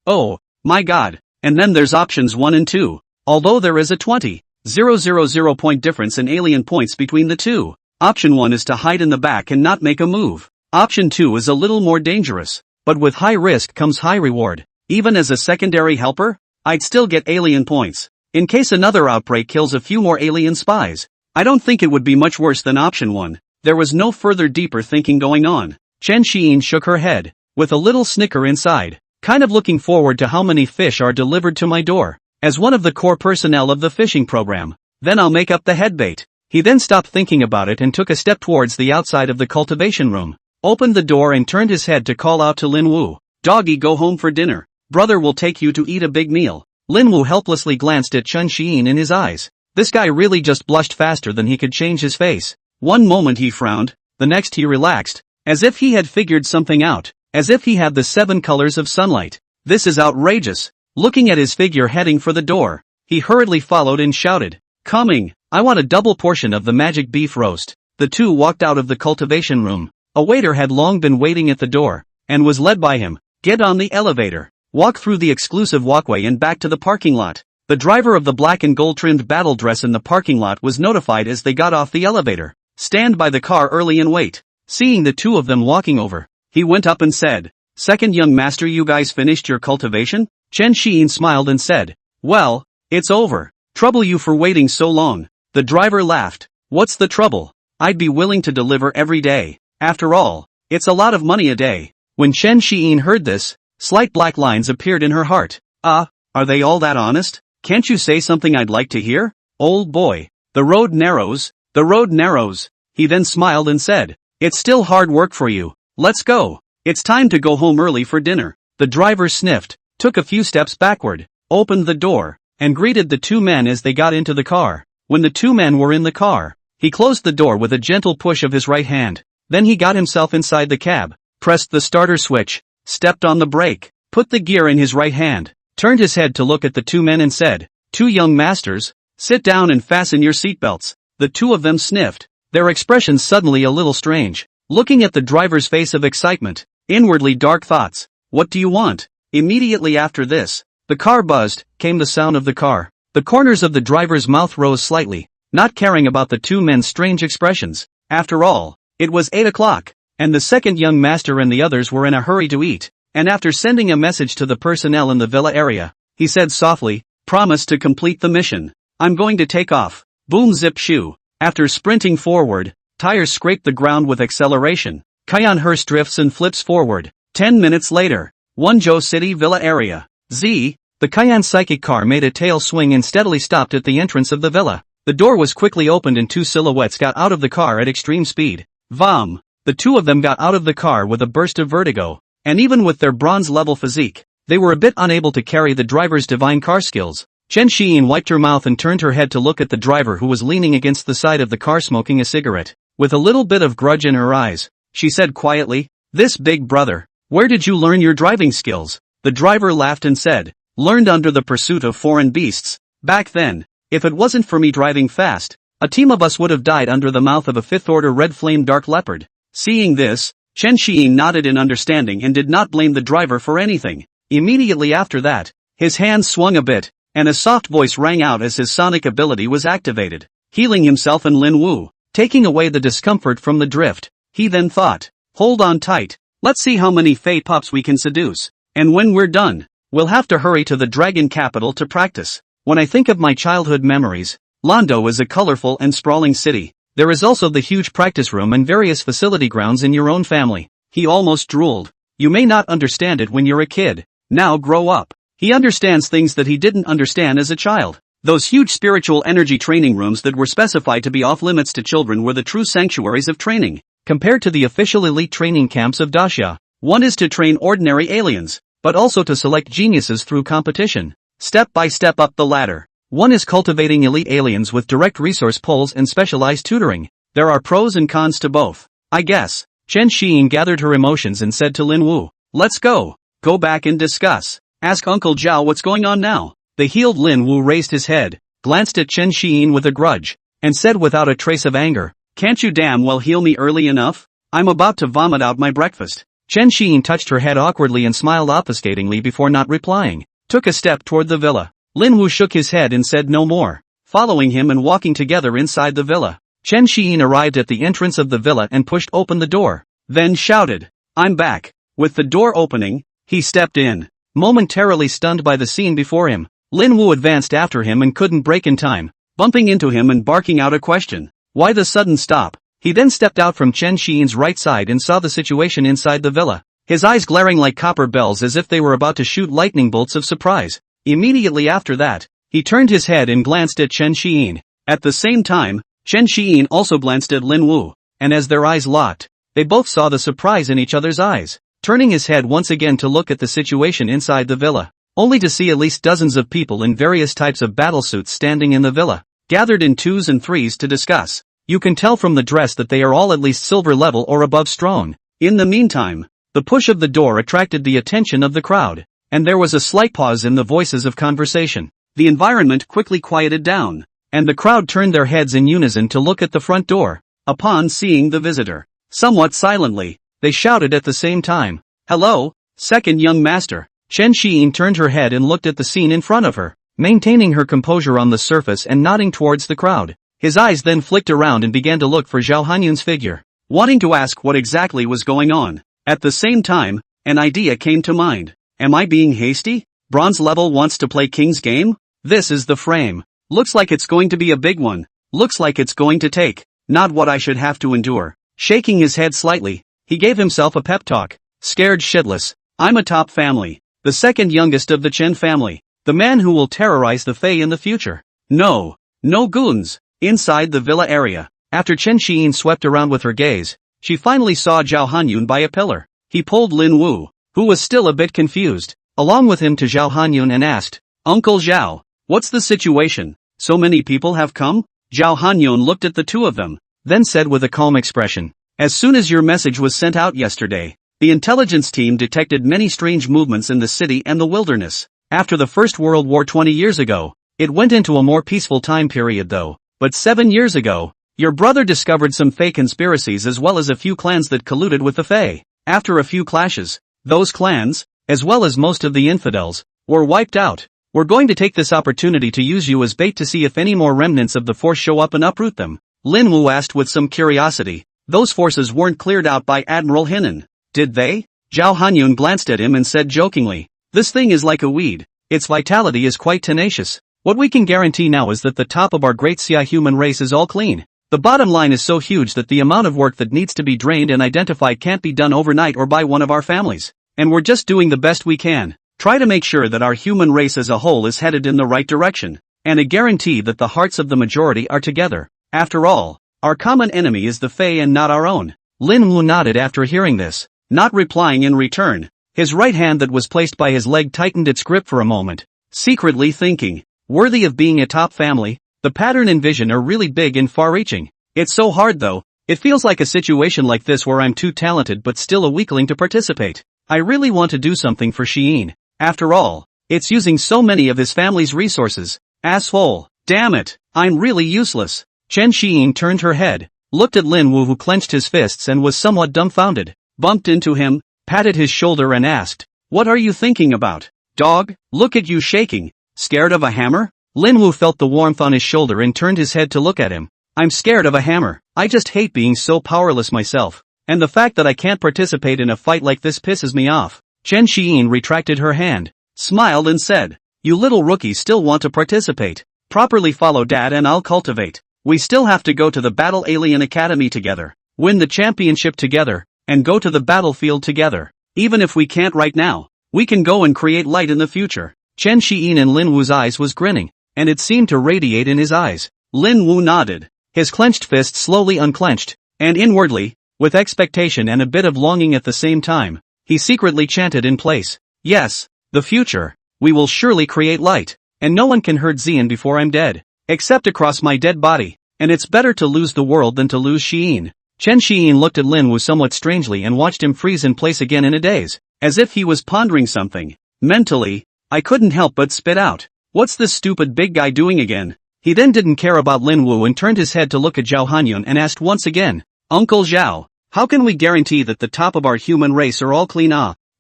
Oh, my God. And then there's options 1 and 2. Although there is a 20,000 point difference in alien points between the two. Option 1 is to hide in the back and not make a move. Option 2 is a little more dangerous, but with high risk comes high reward. Even as a secondary helper, I'd still get alien points. In case another outbreak kills a few more alien spies, I don't think it would be much worse than option 1. There was no further deeper thinking going on. Chen Xiyin shook her head, with a little snicker inside, kind of looking forward to how many fish are delivered to my door. As one of the core personnel of the fishing program, then I'll make up the headbait. He then stopped thinking about it and took a step towards the outside of the cultivation room, opened the door and turned his head to call out to Lin Wu, "Doggy, go home for dinner. Brother will take you to eat a big meal." Lin Wu helplessly glanced at Chen Xiyin in his eyes. This guy really just blushed faster than he could change his face. One moment he frowned, the next he relaxed, as if he had figured something out, as if he had the 7 colors of sunlight. This is outrageous. Looking at his figure heading for the door, he hurriedly followed and shouted, "Coming, I want a double portion of the magic beef roast." The two walked out of the cultivation room. A waiter had long been waiting at the door, and was led by him. "Get on the elevator, walk through the exclusive walkway and back to the parking lot." The driver of the black and gold trimmed battle dress in the parking lot was notified as they got off the elevator. "Stand by the car early and wait." Seeing the two of them walking over, he went up and said, "Second young master, you guys finished your cultivation?" Chen Xiyin smiled and said, "Well, it's over. Trouble you for waiting so long." The driver laughed. "What's the trouble? I'd be willing to deliver every day. After all, it's a lot of money a day." When Chen Xiyin heard this, slight black lines appeared in her heart. Are they all that honest? Can't you say something I'd like to hear? Old boy. The road narrows, the road narrows. He then smiled and said, it's still hard work for you. Let's go. It's time to go home early for dinner. The driver sniffed, took a few steps backward, opened the door, and greeted the two men as they got into the car. When the two men were in the car, he closed the door with a gentle push of his right hand. Then he got himself inside the cab, pressed the starter switch, stepped on the brake, put the gear in his right hand, turned his head to look at the two men and said, two young masters, sit down and fasten your seatbelts. The two of them sniffed, their expressions suddenly a little strange, looking at the driver's face of excitement, inwardly dark thoughts. What do you want? Immediately after this, the car buzzed, came the sound of the car. The corners of the driver's mouth rose slightly, not caring about the two men's strange expressions. After all, it was 8 o'clock, and the second young master and the others were in a hurry to eat, and after sending a message to the personnel in the villa area, he said softly, promise to complete the mission. I'm going to take off. Boom zip shoo. After sprinting forward, tires scraped the ground with acceleration. Kyanhurst drifts and flips forward. 10 minutes later, Wonjo City Villa area. Z. The Kyan psychic car made a tail swing and steadily stopped at the entrance of the villa. The door was quickly opened and two silhouettes got out of the car at extreme speed. Vom. The two of them got out of the car with a burst of vertigo, and even with their bronze-level physique, they were a bit unable to carry the driver's divine car skills. Chen Xiyin wiped her mouth and turned her head to look at the driver who was leaning against the side of the car smoking a cigarette. With a little bit of grudge in her eyes, she said quietly, this big brother, where did you learn your driving skills? The driver laughed and said, learned under the pursuit of foreign beasts. Back then, if it wasn't for me driving fast, a team of us would have died under the mouth of a fifth-order red flame dark leopard. Seeing this, Chen Xiyin nodded in understanding and did not blame the driver for anything. Immediately after that, his hands swung a bit, and a soft voice rang out as his sonic ability was activated, healing himself and Lin Wu, taking away the discomfort from the drift. He then thought, hold on tight, let's see how many Fey pups we can seduce, and when we're done, we'll have to hurry to the dragon capital to practice. When I think of my childhood memories, Londo is a colorful and sprawling city. There is also the huge practice room and various facility grounds in your own family. He almost drooled. You may not understand it when you're a kid. Now grow up. He understands things that he didn't understand as a child. Those huge spiritual energy training rooms that were specified to be off limits to children were the true sanctuaries of training. Compared to the official elite training camps of Daxia, one is to train ordinary aliens, but also to select geniuses through competition. Step by step up the ladder. One is cultivating elite aliens with direct resource pools and specialized tutoring. There are pros and cons to both, I guess. Chen Xiyin gathered her emotions and said to Lin Wu, let's go. Go back and discuss. Ask Uncle Zhao what's going on now. The healed Lin Wu raised his head, glanced at Chen Xiyin with a grudge, and said without a trace of anger, can't you damn well heal me early enough? I'm about to vomit out my breakfast. Chen Xiyin touched her head awkwardly and smiled obfuscatingly before not replying. Took a step toward the villa. Lin Wu shook his head and said no more, following him and walking together inside the villa. Chen Xiyin arrived at the entrance of the villa and pushed open the door, then shouted, I'm back. With the door opening, he stepped in. Momentarily stunned by the scene before him, Lin Wu advanced after him and couldn't break in time, bumping into him and barking out a question. Why the sudden stop? He then stepped out from Chen Xiyin's right side and saw the situation inside the villa, his eyes glaring like copper bells as if they were about to shoot lightning bolts of surprise. Immediately after that, he turned his head and glanced at Chen Xiyin. At the same time, Chen Xiyin also glanced at Lin Wu, and as their eyes locked, they both saw the surprise in each other's eyes. Turning his head once again to look at the situation inside the villa, only to see at least dozens of people in various types of battlesuits standing in the villa, gathered in twos and threes to discuss. You can tell from the dress that they are all at least silver level or above strong. In the meantime, the push of the door attracted the attention of the crowd, and there was a slight pause in the voices of conversation. The environment quickly quieted down, and the crowd turned their heads in unison to look at the front door. Upon seeing the visitor, somewhat silently, they shouted at the same time, hello, second young master. Chen Xiyin turned her head and looked at the scene in front of her, maintaining her composure on the surface and nodding towards the crowd. His eyes then flicked around and began to look for Zhao Hanyun's figure, wanting to ask what exactly was going on. At the same time, an idea came to mind. Am I being hasty? Bronze level wants to play King's game? This is the frame. Looks like it's going to be a big one. Looks like it's going to take, not what I should have to endure. Shaking his head slightly, he gave himself a pep talk. Scared shitless. I'm a top family. The second youngest of the Chen family. The man who will terrorize the Fae in the future. No. No goons. Inside the villa area, after Chen Xiyin swept around with her gaze, she finally saw Zhao Hanyun by a pillar. He pulled Lin Wu, who was still a bit confused, along with him to Zhao Hanyun and asked, "Uncle Zhao, what's the situation? So many people have come?" Zhao Hanyun looked at the two of them, then said with a calm expression, "As soon as your message was sent out yesterday, the intelligence team detected many strange movements in the city and the wilderness. After the First World War 20 years ago, it went into a more peaceful time period though, but 7 years ago, your brother discovered some Fae conspiracies as well as a few clans that colluded with the Fae. After a few clashes, those clans, as well as most of the infidels, were wiped out. We're going to take this opportunity to use you as bait to see if any more remnants of the force show up and uproot them." Lin Wu asked with some curiosity. "Those forces weren't cleared out by Admiral Hinan, did they?" Zhao Hanyun glanced at him and said jokingly, "This thing is like a weed. Its vitality is quite tenacious. What we can guarantee now is that the top of our great Xia human race is all clean. The bottom line is so huge that the amount of work that needs to be drained and identified can't be done overnight or by one of our families. And we're just doing the best we can. Try to make sure that our human race as a whole is headed in the right direction, and a guarantee that the hearts of the majority are together. After all, our common enemy is the Fae and not our own." Lin Wu nodded after hearing this, not replying in return. His right hand that was placed by his leg tightened its grip for a moment, secretly thinking, worthy of being a top family, the pattern and vision are really big and far-reaching. It's so hard though, it feels like a situation like this where I'm too talented but still a weakling to participate. I really want to do something for Xiyin. After all, it's using so many of his family's resources. Asshole. Damn it, I'm really useless. Chen Xiyin turned her head, looked at Lin Wu who clenched his fists and was somewhat dumbfounded, bumped into him, patted his shoulder and asked, "What are you thinking about, dog? Look at you shaking. Scared of a hammer?" Lin Wu felt the warmth on his shoulder and turned his head to look at him. "I'm scared of a hammer. I just hate being so powerless myself. And the fact that I can't participate in a fight like this pisses me off." Chen Xiyin retracted her hand, smiled and said, "You little rookie still want to participate. Properly follow Dad and I'll cultivate. We still have to go to the Battle Alien Academy together, win the championship together, and go to the battlefield together. Even if we can't right now, we can go and create light in the future." Chen Xiyin and Lin Wu's eyes was grinning, and it seemed to radiate in his eyes. Lin Wu nodded, his clenched fist slowly unclenched, and inwardly, with expectation and a bit of longing at the same time, he secretly chanted in place, "Yes, the future. We will surely create light, and no one can hurt Xian before I'm dead, except across my dead body, and it's better to lose the world than to lose Xiyin." Chen Xiyin looked at Lin Wu somewhat strangely and watched him freeze in place again in a daze, as if he was pondering something. Mentally, I couldn't help but spit out, "What's this stupid big guy doing again?" He then didn't care about Lin Wu and turned his head to look at Zhao Hanyun and asked once again, "Uncle Zhao, how can we guarantee that the top of our human race are all clean?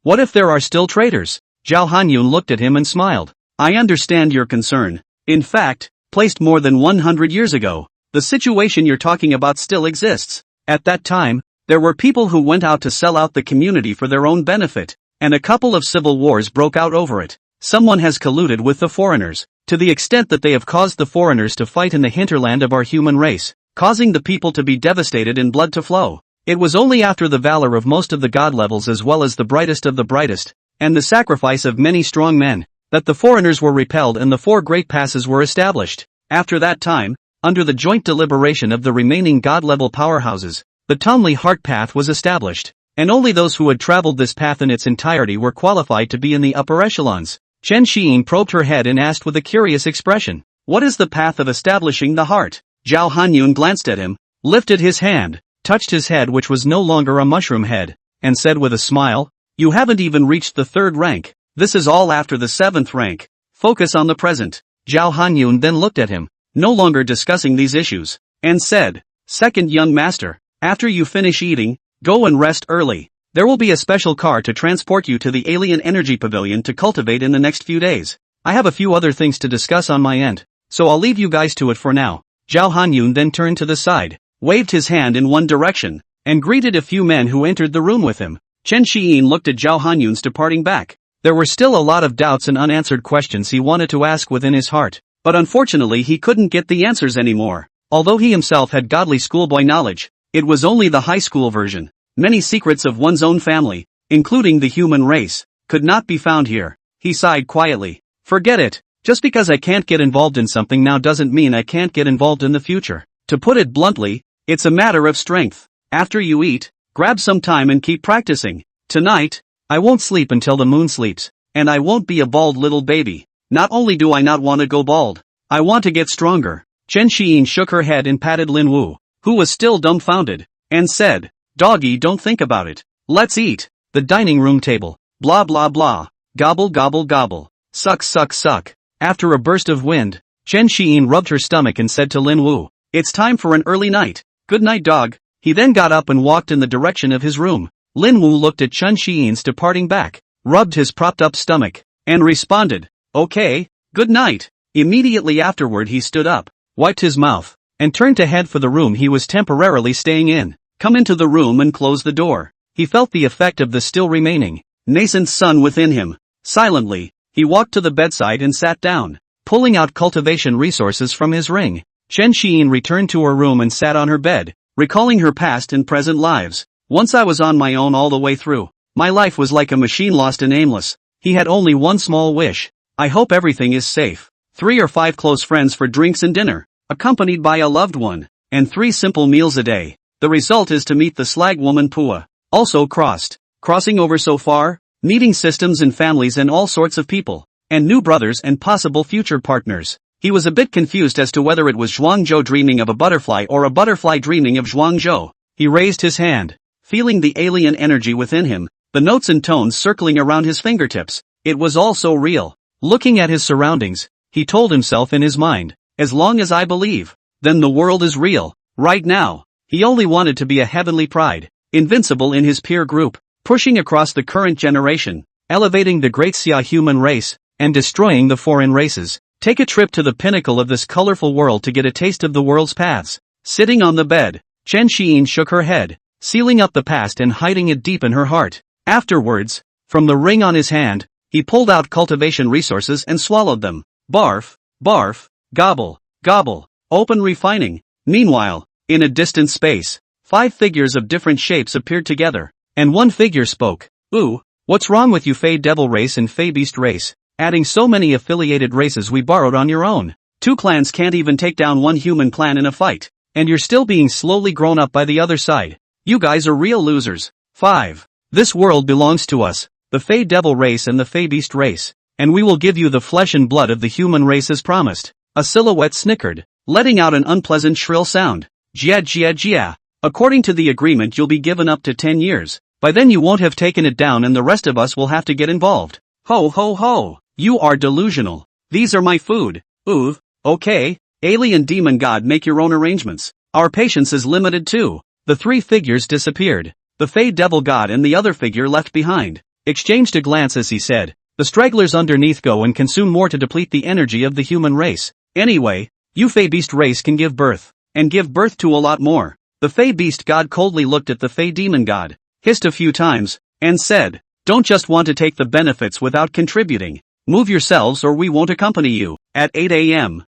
What if there are still traitors?" Zhao Hanyun looked at him and smiled. "I understand your concern. In fact, placed more than 100 years ago, the situation you're talking about still exists. At that time, there were people who went out to sell out the community for their own benefit, and a couple of civil wars broke out over it. Someone has colluded with the foreigners, to the extent that they have caused the foreigners to fight in the hinterland of our human race, causing the people to be devastated and blood to flow. It was only after the valor of most of the god levels as well as the brightest of the brightest, and the sacrifice of many strong men, that the foreigners were repelled and the 4 great passes were established. After that time, under the joint deliberation of the remaining god-level powerhouses, the Tonli Heart Path was established, and only those who had traveled this path in its entirety were qualified to be in the upper echelons." Chen Xiyin probed her head and asked with a curious expression, "What is the path of establishing the heart?" Zhao Hanyun glanced at him, lifted his hand, touched his head which was no longer a mushroom head, and said with a smile, "You haven't even reached the 3rd rank. This is all after the 7th rank. Focus on the present." Zhao Hanyun then looked at him, no longer discussing these issues, and said, "Second young master, after you finish eating, go and rest early. There will be a special car to transport you to the Alien Energy Pavilion to cultivate in the next few days. I have a few other things to discuss on my end, so I'll leave you guys to it for now." Zhao Hanyun then turned to the side, waved his hand in one direction, and greeted a few men who entered the room with him. Chen Xiyin looked at Zhao Hanyun's departing back. There were still a lot of doubts and unanswered questions he wanted to ask within his heart, but unfortunately he couldn't get the answers anymore. Although he himself had godly schoolboy knowledge, it was only the high school version. Many secrets of one's own family, including the human race, could not be found here. He sighed quietly, Forget it. Just because I can't get involved in something now doesn't mean I can't get involved in the future. To put it bluntly, it's a matter of strength. After you eat, grab some time and keep practicing. Tonight, I won't sleep until the moon sleeps, and I won't be a bald little baby. Not only do I not want to go bald, I want to get stronger. Chen Xiyin shook her head and patted Lin Wu, who was still dumbfounded, and said, "Doggy, don't think about it. Let's eat." The dining room table. Blah blah blah. Gobble gobble gobble. Suck suck suck. After a burst of wind, Chen Xiyin rubbed her stomach and said to Lin Wu, "It's time for an early night. Good night, dog." He then got up and walked in the direction of his room. Lin Wu looked at Chen Xiyin's departing back, rubbed his propped-up stomach, and responded, "Okay, good night." Immediately afterward he stood up, wiped his mouth, and turned to head for the room he was temporarily staying in. Come into the room and close the door. He felt the effect of the still remaining, nascent sun within him. Silently, he walked to the bedside and sat down, pulling out cultivation resources from his ring. Chen Xiyin returned to her room and sat on her bed, recalling her past and present lives. "Once I was on my own all the way through. My life was like a machine lost and aimless." He had only one small wish. "I hope everything is safe." 3 or 5 close friends for drinks and dinner, accompanied by a loved one, and 3 simple meals a day. The result is to meet the slag woman Pua. Also crossing over so far, meeting systems and families and all sorts of people, and new brothers and possible future partners. He was a bit confused as to whether it was Zhuangzhou dreaming of a butterfly or a butterfly dreaming of Zhuangzhou. He raised his hand, feeling the alien energy within him, the notes and tones circling around his fingertips. It was all so real. Looking at his surroundings, he told himself in his mind, "As long as I believe, then the world is real." Right now, he only wanted to be a heavenly pride, invincible in his peer group, pushing across the current generation, elevating the great Xia human race, and destroying the foreign races. Take a trip to the pinnacle of this colorful world to get a taste of the world's paths. Sitting on the bed, Chen Xiyin shook her head, sealing up the past and hiding it deep in her heart. Afterwards, from the ring on his hand, he pulled out cultivation resources and swallowed them. Barf, barf, gobble, gobble, open refining. Meanwhile, in a distant space, 5 figures of different shapes appeared together, and one figure spoke. "Ooh, what's wrong with you Fey Devil race and Fey Beast race? Adding so many affiliated races we borrowed on your own. 2 clans can't even take down 1 human clan in a fight, and you're still being slowly grown up by the other side. You guys are real losers." 5. "This world belongs to us, the Fey Devil race and the Fey Beast race, and we will give you the flesh and blood of the human race as promised." A silhouette snickered, letting out an unpleasant shrill sound. "Jia jia jia. According to the agreement you'll be given up to 10 years. By then you won't have taken it down and the rest of us will have to get involved." "Ho ho ho. You are delusional. These are my food." "Ooh, okay, alien demon god, make your own arrangements. Our patience is limited too." The 3 figures disappeared. The Fey Devil god and the other figure left behind exchanged a glance as he said, "The stragglers underneath go and consume more to deplete the energy of the human race. Anyway, you Fey Beast race can give birth, and give birth to a lot more." The Fey Beast god coldly looked at the Fey Demon god, hissed a few times, and said, "Don't just want to take the benefits without contributing. Move yourselves or we won't accompany you." At 8 a.m.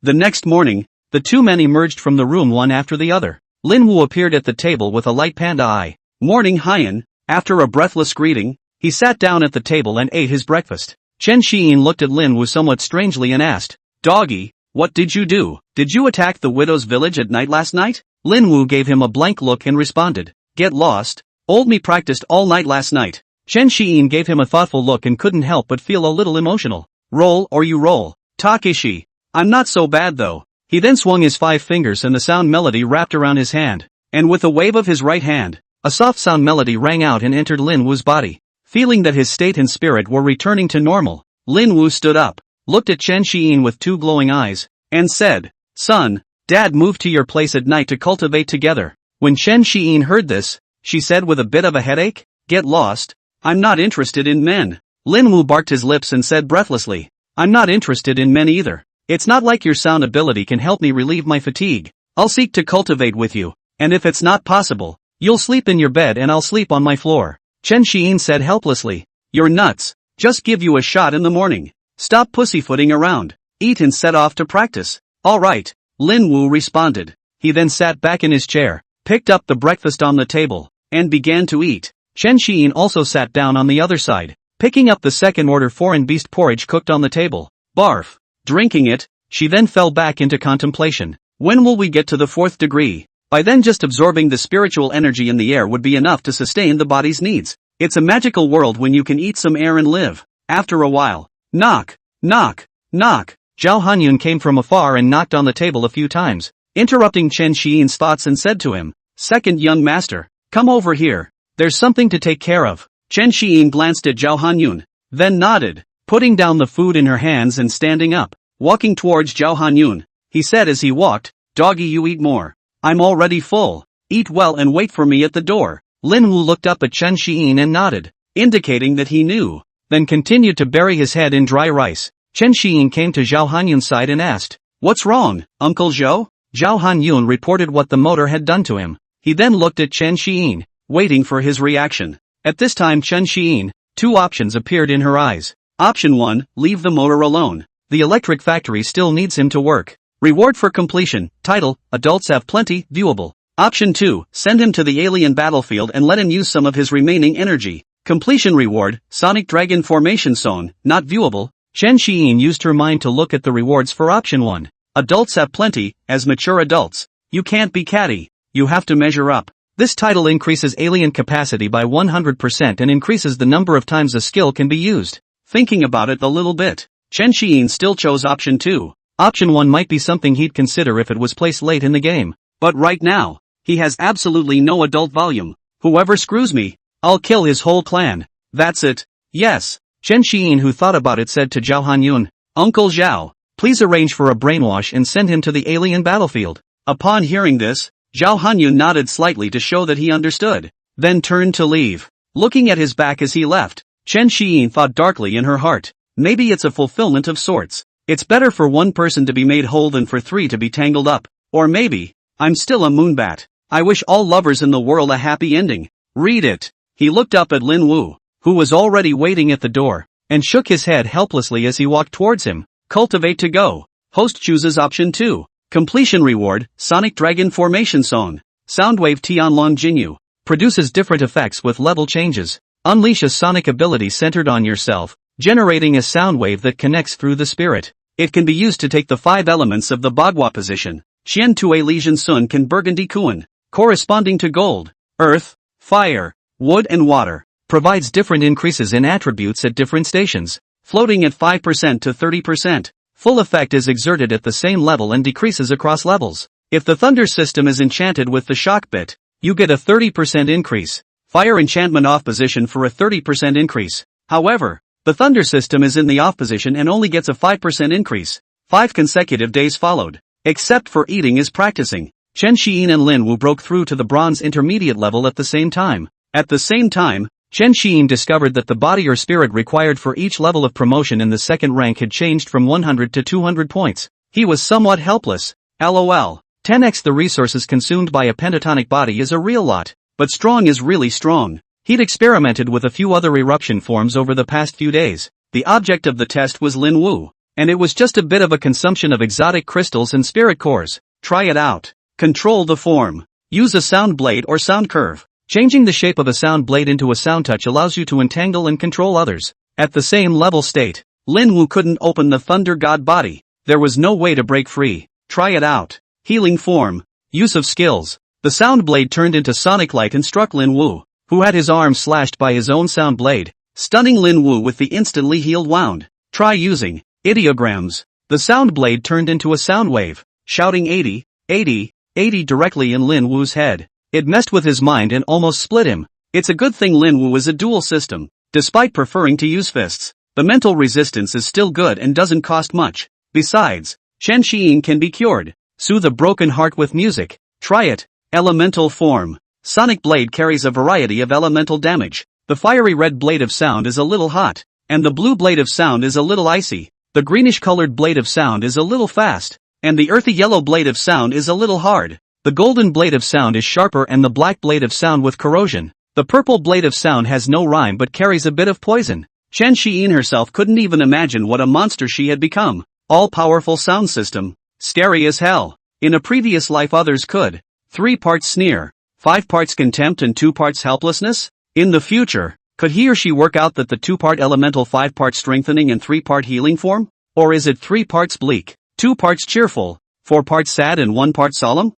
The next morning, the 2 men emerged from the room one after the other. Lin Wu appeared at the table with a light panda eye. "Morning Haiyan." After a breathless greeting, he sat down at the table and ate his breakfast. Chen Xiyin looked at Lin Wu somewhat strangely and asked, "Doggy, what did you do? Did you attack the widow's village at night last night?" Lin Wu gave him a blank look and responded, "Get lost. Old me practiced all night last night." Chen Xiyin gave him a thoughtful look and couldn't help but feel a little emotional. "Roll or you roll, Takeshi. I'm not so bad though." He then swung his 5 fingers and the sound melody wrapped around his hand, and with a wave of his right hand, a soft sound melody rang out and entered Lin Wu's body. Feeling that his state and spirit were returning to normal, Lin Wu stood up, looked at Chen Xiyin with 2 glowing eyes, and said, "Son, Dad moved to your place at night to cultivate together." When Chen Xiyin heard this, she said with a bit of a headache, "Get lost. I'm not interested in men." Lin Wu barked his lips and said breathlessly, "I'm not interested in men either. It's not like your sound ability can help me relieve my fatigue. I'll seek to cultivate with you, and if it's not possible, you'll sleep in your bed and I'll sleep on my floor." Chen Xiyin said helplessly, "You're nuts. Just give you a shot in the morning. Stop pussyfooting around. Eat and set off to practice." "All right," Lin Wu responded. He then sat back in his chair, picked up the breakfast on the table, and began to eat. Chen Xiyin also sat down on the other side, picking up the second-order foreign beast porridge cooked on the table. Barf. Drinking it, she then fell back into contemplation. When will we get to the 4th degree? By then just absorbing the spiritual energy in the air would be enough to sustain the body's needs. It's a magical world when you can eat some air and live. After a while. Knock. Knock. Knock. Zhao Hanyun came from afar and knocked on the table a few times, interrupting Chen Xian's thoughts and said to him, "Second young master, come over here. There's something to take care of." Chen Xian glanced at Zhao Hanyun, then nodded, putting down the food in her hands and standing up, walking towards Zhao Hanyun. He said as he walked, "Doggy, you eat more. I'm already full. Eat well and wait for me at the door." Lin Wu looked up at Chen Xian and nodded, indicating that he knew, then continued to bury his head in dry rice. Chen Xian came to Zhao Hanyun's side and asked, "What's wrong, Uncle Zhou?" Zhao Hanyun reported what the motor had done to him. He then looked at Chen Xian, waiting for his reaction. At this time Chen Xian, 2 options appeared in her eyes. Option 1, leave the motor alone. The electric factory still needs him to work. Reward for completion, title, adults have plenty, viewable. Option 2, send him to the alien battlefield and let him use some of his remaining energy. Completion reward, Sonic Dragon Formation Zone, not viewable. Chen Xian used her mind to look at the rewards for option 1. Adults have plenty, as mature adults. You can't be catty. You have to measure up. This title increases alien capacity by 100% and increases the number of times a skill can be used. Thinking about it a little bit, Chen Xian still chose option 2. Option 1 might be something he'd consider if it was placed late in the game. But right now, he has absolutely no adult volume. Whoever screws me, I'll kill his whole clan. That's it. Yes. Chen Xian, who thought about it, said to Zhao Hanyun, "Uncle Zhao, please arrange for a brainwash and send him to the alien battlefield." Upon hearing this, Zhao Hanyun nodded slightly to show that he understood, then turned to leave. Looking at his back as he left, Chen Xian thought darkly in her heart, maybe it's a fulfillment of sorts. It's better for one person to be made whole than for 3 to be tangled up. Or maybe, I'm still a moonbat. I wish all lovers in the world a happy ending. Read it. He looked up at Lin Wu, who was already waiting at the door, and shook his head helplessly as he walked towards him. Cultivate to go. Host chooses option 2. Completion reward, Sonic Dragon Formation Song. Soundwave Tianlong Jinyu. Produces different effects with level changes. Unleash a sonic ability centered on yourself, generating a sound wave that connects through the spirit. It can be used to take the 5 elements of the Bagua position. Qian Tue Lesion Sun can Burgundy Kuan, corresponding to gold, earth, fire, wood and water. Provides different increases in attributes at different stations, floating at 5% to 30%. Full effect is exerted at the same level and decreases across levels. If the thunder system is enchanted with the shock bit, you get a 30% increase. Fire enchantment off position for a 30% increase. However, the thunder system is in the off position and only gets a 5% increase. 5 consecutive days followed. Except for eating is practicing. Chen Xian and Lin Wu broke through to the bronze intermediate level at the same time. At the same time, Chen Xian discovered that the body or spirit required for each level of promotion in the second rank had changed from 100 to 200 points. He was somewhat helpless. LOL. 10x the resources consumed by a pentatonic body is a real lot, but strong is really strong. He'd experimented with a few other eruption forms over the past few days. The object of the test was Lin Wu, and it was just a bit of a consumption of exotic crystals and spirit cores. Try it out. Control the form. Use a sound blade or sound curve. Changing the shape of a sound blade into a sound touch allows you to entangle and control others. At the same level state, Lin Wu couldn't open the Thunder God body. There was no way to break free. Try it out. Healing form. Use of skills. The sound blade turned into sonic light and struck Lin Wu, who had his arm slashed by his own sound blade, stunning Lin Wu with the instantly healed wound. Try using ideograms. The sound blade turned into a sound wave, shouting 80, 80, 80 directly in Lin Wu's head. It messed with his mind and almost split him. It's a good thing Lin Wu is a dual system. Despite preferring to use fists, the mental resistance is still good and doesn't cost much. Besides, Chen Xian can be cured. Soothe a broken heart with music. Try it. Elemental form. Sonic blade carries a variety of elemental damage. The fiery red blade of sound is a little hot, and the blue blade of sound is a little icy. The greenish-colored blade of sound is a little fast, and the earthy yellow blade of sound is a little hard. The golden blade of sound is sharper and the black blade of sound with corrosion. The purple blade of sound has no rhyme but carries a bit of poison. Chen Xian herself couldn't even imagine what a monster she had become. All-powerful sound system. Scary as hell. In a previous life others could. 3 parts sneer, 5 parts contempt and 2 parts helplessness? In the future, Could he or she work out that the 2-part elemental 5-part strengthening and 3-part healing form? Or is it 3 parts bleak, 2 parts cheerful, 4 parts sad and 1 part solemn?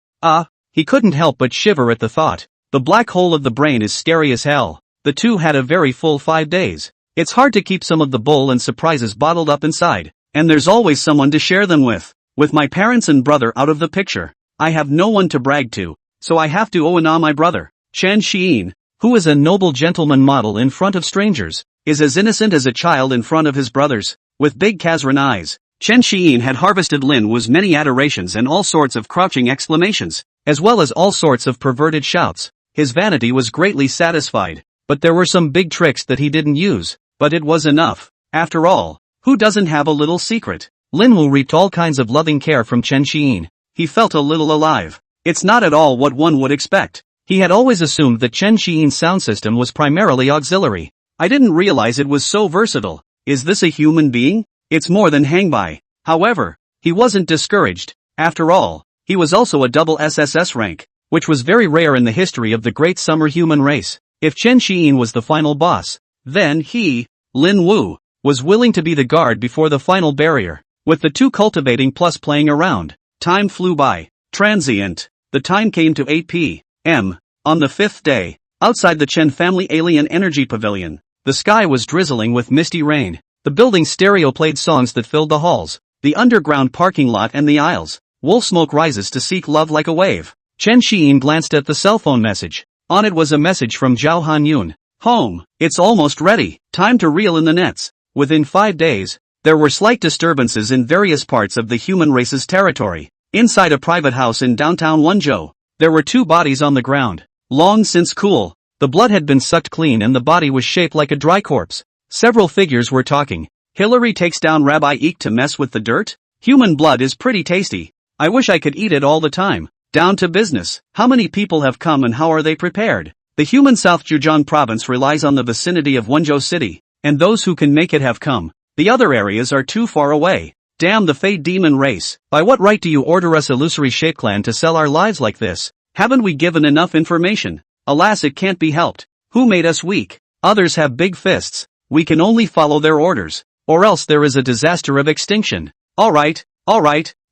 He couldn't help but shiver at the thought. The black hole of the brain is scary as hell. The two had a very full 5 days. It's hard to keep some of the bull and surprises bottled up inside, and there's always someone to share them with. With my parents and brother out of the picture, I have no one to brag to, so I have to owe my brother. Chen Xiyin, who is a noble gentleman model in front of strangers, is as innocent as a child in front of his brothers, with big Kazran eyes. Chen Xiyin had harvested Lin Wu's many adorations and all sorts of crouching exclamations, as well as all sorts of perverted shouts. His vanity was greatly satisfied, but there were some big tricks that he didn't use, but it was enough. After all, who doesn't have a little secret? Lin Wu reaped all kinds of loving care from Chen Xiyin. He felt a little alive. It's not at all what one would expect. He had always assumed that Chen Xiyin's sound system was primarily auxiliary. I didn't realize it was so versatile. Is this a human being? It's more than hang by. However, he wasn't discouraged. After all, he was also a double SSS rank, which was very rare in the history of the great summer human race. If Chen Xiyin was the final boss, then he, Lin Wu, was willing to be the guard before the final barrier. With the two cultivating plus playing around, time flew by. Transient. The time came to 8 p.m. on the 5th day. Outside the Chen family alien energy pavilion, the sky was drizzling with misty rain. The building's stereo played songs that filled the halls, the underground parking lot and the aisles. Wolf smoke rises to seek love like a wave. Chen Xiyin glanced at the cell phone message. On it was a message from Zhao Hanyun. Home. It's almost ready. Time to reel in the nets. Within 5 days, there were slight disturbances in various parts of the human race's territory. Inside a private house in downtown Wenzhou, there were 2 bodies on the ground. Long since cool. The blood had been sucked clean and the body was shaped like a dry corpse. Several figures were talking. Hillary takes down Rabbi Eek to mess with the dirt? Human blood is pretty tasty. I wish I could eat it all the time. Down to business. How many people have come and how are they prepared? The human South Zhejiang province relies on the vicinity of Wenzhou city, and those who can make it have come. The other areas are too far away. Damn the Fey demon race. By what right do you order us illusory shape clan to sell our lives like this? Haven't we given enough information? Alas, it can't be helped. Who made us weak? Others have big fists. We can only follow their orders, or else there is a disaster of extinction. Alright,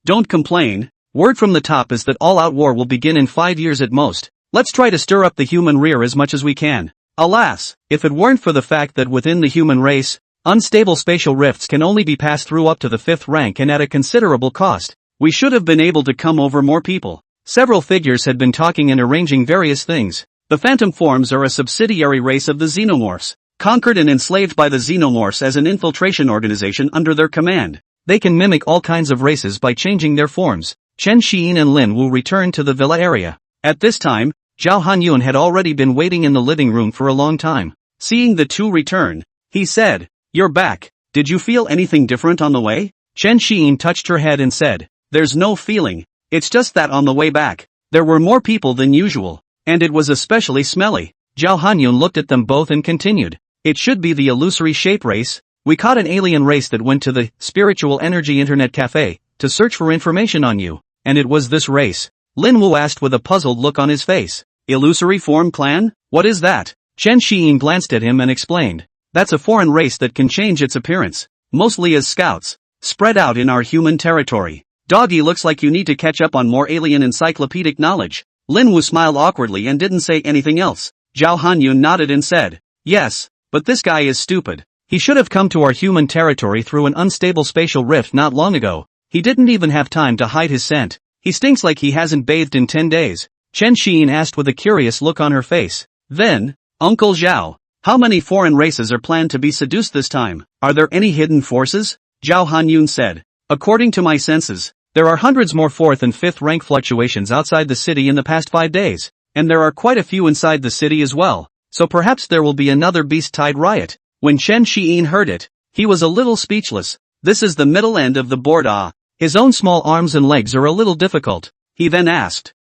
don't complain. Word from the top is that all-out war will begin in 5 years at most. Let's try to stir up the human rear as much as we can. Alas, if it weren't for the fact that within the human race, unstable spatial rifts can only be passed through up to the 5th rank and at a considerable cost, we should have been able to come over more people. Several figures had been talking and arranging various things. The phantom forms are a subsidiary race of the xenomorphs, conquered and enslaved by the xenomorphs as an infiltration organization under their command. They can mimic all kinds of races by changing their forms. Chen Xiyin and Lin Wu returned to the villa area. At this time, Zhao Hanyun had already been waiting in the living room for a long time. Seeing the two return, he said, "You're back. Did you feel anything different on the way?" Chen Xiyin touched her head and said, "There's no feeling. It's just that on the way back, there were more people than usual, and it was especially smelly." Zhao Hanyun looked at them both and continued, "It should be the illusory shape race. We caught an alien race that went to the Spiritual Energy Internet Cafe to search for information on you, and it was this race." Lin Wu asked with a puzzled look on his face. "Illusory form clan? What is that?" Chen Xiyin glanced at him and explained, "That's a foreign race that can change its appearance, mostly as scouts, spread out in our human territory." "Doggy, looks like you need to catch up on more alien encyclopedic knowledge." Lin Wu smiled awkwardly and didn't say anything else. Zhao Hanyun nodded and said, "Yes, but this guy is stupid. He should have come to our human territory through an unstable spatial rift not long ago. He didn't even have time to hide his scent. He stinks like he hasn't bathed in 10 days. Chen Xiyin asked with a curious look on her face. Then, "Uncle Zhao, how many foreign races are planned to be seduced this time? Are there any hidden forces?" Zhao Hanyun said, "According to my senses, there are hundreds more 4th and 5th rank fluctuations outside the city in the past 5 days, and there are quite a few inside the city as well, so perhaps there will be another beast-tide riot." When Chen Xiyin heard it, he was a little speechless. This is the middle end of the board. His own small arms and legs are a little difficult. He then asked,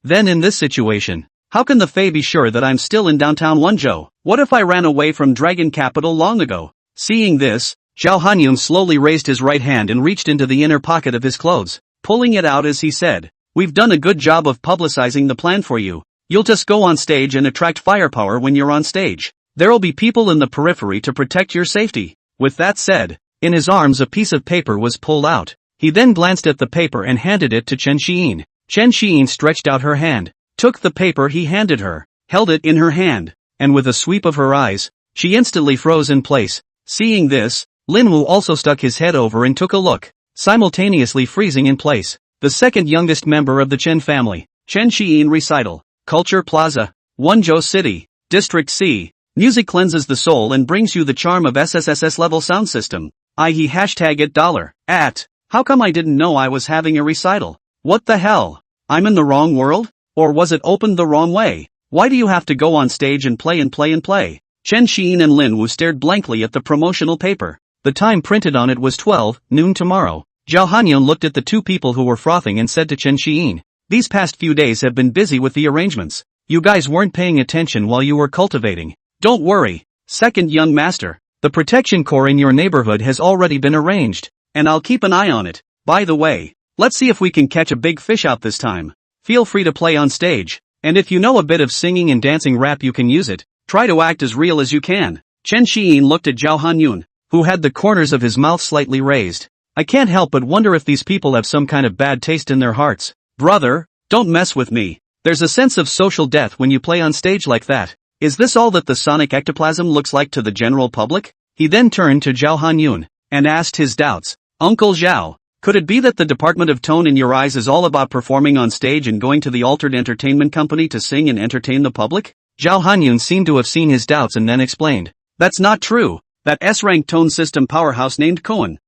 then in this situation, how can the Fae be sure that I'm still in downtown Wenzhou? What if I ran away from Dragon Capital long ago?" Seeing this, Zhao Hanyun slowly raised his right hand and reached into the inner pocket of his clothes, pulling it out as he said, "We've done a good job of publicizing the plan for you. You'll just go on stage and attract firepower when you're on stage. There'll be people in the periphery to protect your safety. With that said, in his arms a piece of paper was pulled out. He then glanced at the paper and handed it to Chen Xiyin. Chen Xiyin stretched out her hand, took the paper he handed her, held it in her hand, and with a sweep of her eyes, she instantly froze in place. Seeing this, Lin Wu also stuck his head over and took a look, simultaneously freezing in place. The second youngest member of the Chen family, Chen Xiyin Recital, Culture Plaza, Wenzhou City, District C. Music cleanses the soul and brings you the charm of SSSS level sound system, i.e. #@. How come I didn't know I was having a recital? What the hell? I'm in the wrong world? Or was it opened the wrong way? Why do you have to go on stage and play and play and play? Chen Xiyin and Lin Wu stared blankly at the promotional paper. The time printed on it was 12 noon tomorrow. Zhao Hanyun looked at the two people who were frothing and said to Chen Xiyin, "These past few days have been busy with the arrangements. You guys weren't paying attention while you were cultivating. Don't worry, second young master. The protection corps in your neighborhood has already been arranged, and I'll keep an eye on it. By the way, let's see if we can catch a big fish out this time. Feel free to play on stage, and if you know a bit of singing and dancing rap you can use it. Try to act as real as you can." Chen Xiyin looked at Zhao Hanyun, who had the corners of his mouth slightly raised. "I can't help but wonder if these people have some kind of bad taste in their hearts. Brother, don't mess with me. There's a sense of social death when you play on stage like that. Is this all that the sonic ectoplasm looks like to the general public?" He then turned to Zhao Hanyun, and asked his doubts. "Uncle Zhao, could it be that the Department of Tone in your eyes is all about performing on stage and going to the altered entertainment company to sing and entertain the public?" Zhao Hanyun seemed to have seen his doubts and then explained. "That's not true. That S-rank tone system powerhouse named Cohen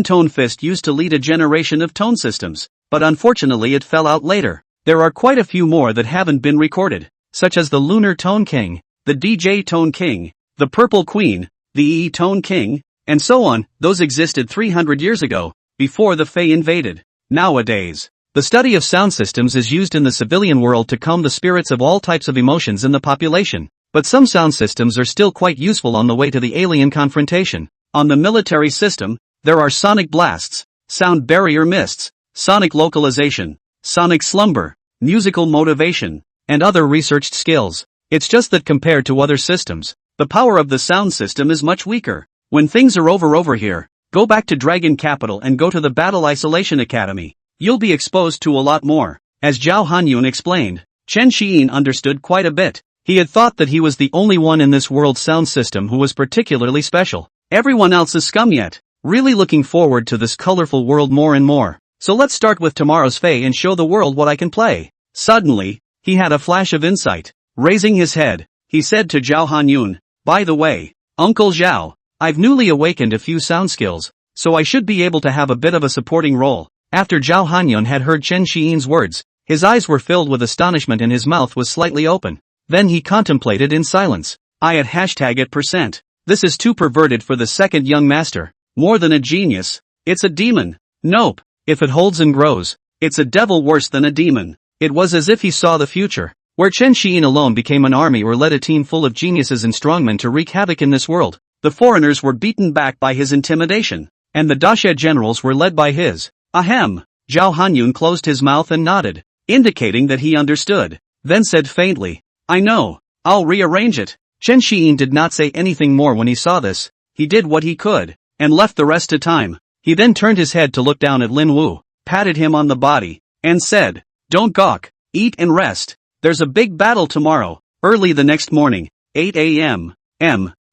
Tone Fist used to lead a generation of tone systems, but unfortunately it fell out later. There are quite a few more that haven't been recorded, such as the Lunar Tone King, the DJ Tone King, the Purple Queen, the E Tone King, and so on. Those existed 300 years ago, before the Fae invaded. Nowadays, the study of sound systems is used in the civilian world to calm the spirits of all types of emotions in the population, but some sound systems are still quite useful on the way to the alien confrontation. On the military system, there are sonic blasts, sound barrier mists, sonic localization, sonic slumber, musical motivation, and other researched skills. It's just that compared to other systems, the power of the sound system is much weaker. When things are over here, go back to Dragon Capital and go to the Battle Isolation Academy. You'll be exposed to a lot more." As Zhao Hanyun explained, Chen Xiyin understood quite a bit. He had thought that he was the only one in this world's sound system who was particularly special. Everyone else is scum yet. Really looking forward to this colorful world more and more. So let's start with tomorrow's Fae and show the world what I can play. Suddenly, he had a flash of insight. Raising his head, he said to Zhao Hanyun, "By the way, Uncle Zhao, I've newly awakened a few sound skills, so I should be able to have a bit of a supporting role." After Zhao Hanyun had heard Chen Xiyin's words, his eyes were filled with astonishment and his mouth was slightly open. Then he contemplated in silence. "I at #8%. This is too perverted for the second young master. More than a genius, it's a demon. Nope, if it holds and grows, it's a devil worse than a demon." It was as if he saw the future, where Chen Xiyin alone became an army or led a team full of geniuses and strongmen to wreak havoc in this world. The foreigners were beaten back by his intimidation, and the Daxia generals were led by his. Ahem. Zhao Hanyun closed his mouth and nodded, indicating that he understood, then said faintly, "I know, I'll rearrange it." Chen Xiyin did not say anything more when he saw this. He did what he could, and left the rest to time. He then turned his head to look down at Lin Wu, patted him on the body, and said, "Don't gawk, eat and rest. There's a big battle tomorrow." Early the next morning, 8 a.m.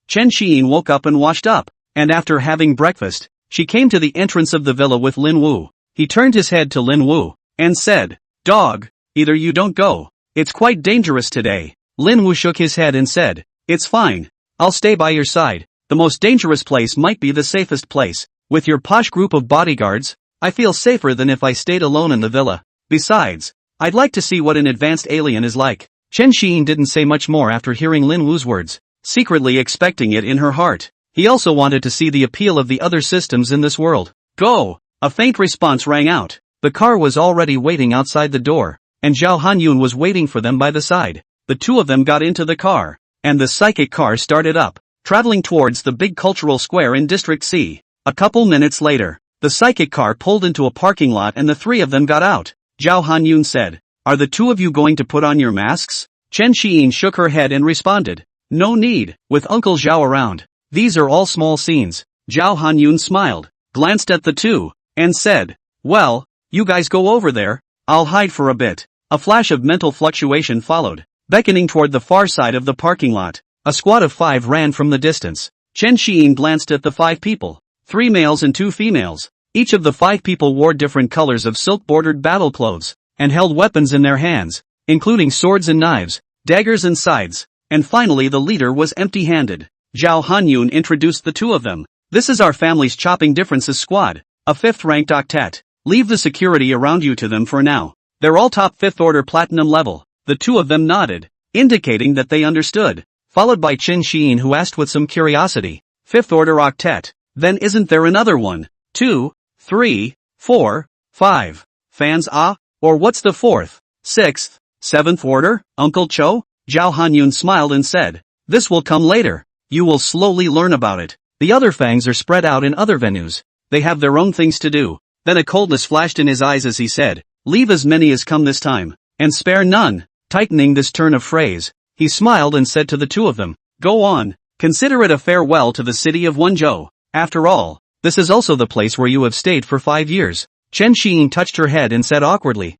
Chen Xiyin woke up and washed up, and after having breakfast, she came to the entrance of the villa with Lin Wu. He turned his head to Lin Wu, and said, "Dog, either you don't go. It's quite dangerous today." Lin Wu shook his head and said, "It's fine. I'll stay by your side. The most dangerous place might be the safest place. With your posh group of bodyguards, I feel safer than if I stayed alone in the villa. Besides, I'd like to see what an advanced alien is like." Chen Xiyin didn't say much more after hearing Lin Wu's words, secretly expecting it in her heart. He also wanted to see the appeal of the other systems in this world. "Go!" A faint response rang out. The car was already waiting outside the door, and Zhao Hanyun was waiting for them by the side. The two of them got into the car, and the psychic car started up, traveling towards the big cultural square in District C. A couple minutes later, the psychic car pulled into a parking lot and the three of them got out. Zhao Hanyun said, "Are the two of you going to put on your masks?" Chen Xiyin shook her head and responded, No need, with Uncle Zhao around. These are all small scenes. Zhao Hanyun smiled, glanced at the two, and said, well, you guys go over there, I'll hide for a bit. A flash of mental fluctuation followed. Beckoning toward the far side of the parking lot, a squad of 5 ran from the distance. Chen Xiyin glanced at the 5 people, 3 males and 2 females. Each of the 5 people wore different colors of silk-bordered battle clothes, and held weapons in their hands, including swords and knives, daggers and scythes. And finally the leader was empty-handed. Zhao Hanyun introduced the 2 of them. This is our family's chopping differences squad, a 5th-ranked octet. Leave the security around you to them for now. They're all top 5th order platinum level. The 2 of them nodded, indicating that they understood, followed by Chen Xiyin, who asked with some curiosity, 5th order octet, then isn't there another one, 2, 3, 4, 5, fans or what's the 4th, 6th, 7th order, Uncle Cho? Zhao Hanyun smiled and said, this will come later. You will slowly learn about it. The other fangs are spread out in other venues. They have their own things to do. Then a coldness flashed in his eyes as he said, leave as many as come this time, and spare none. Tightening this turn of phrase, he smiled and said to the 2 of them, go on, consider it a farewell to the city of Wenzhou. After all, this is also the place where you have stayed for 5 years. Chen Xiyin touched her head and said awkwardly,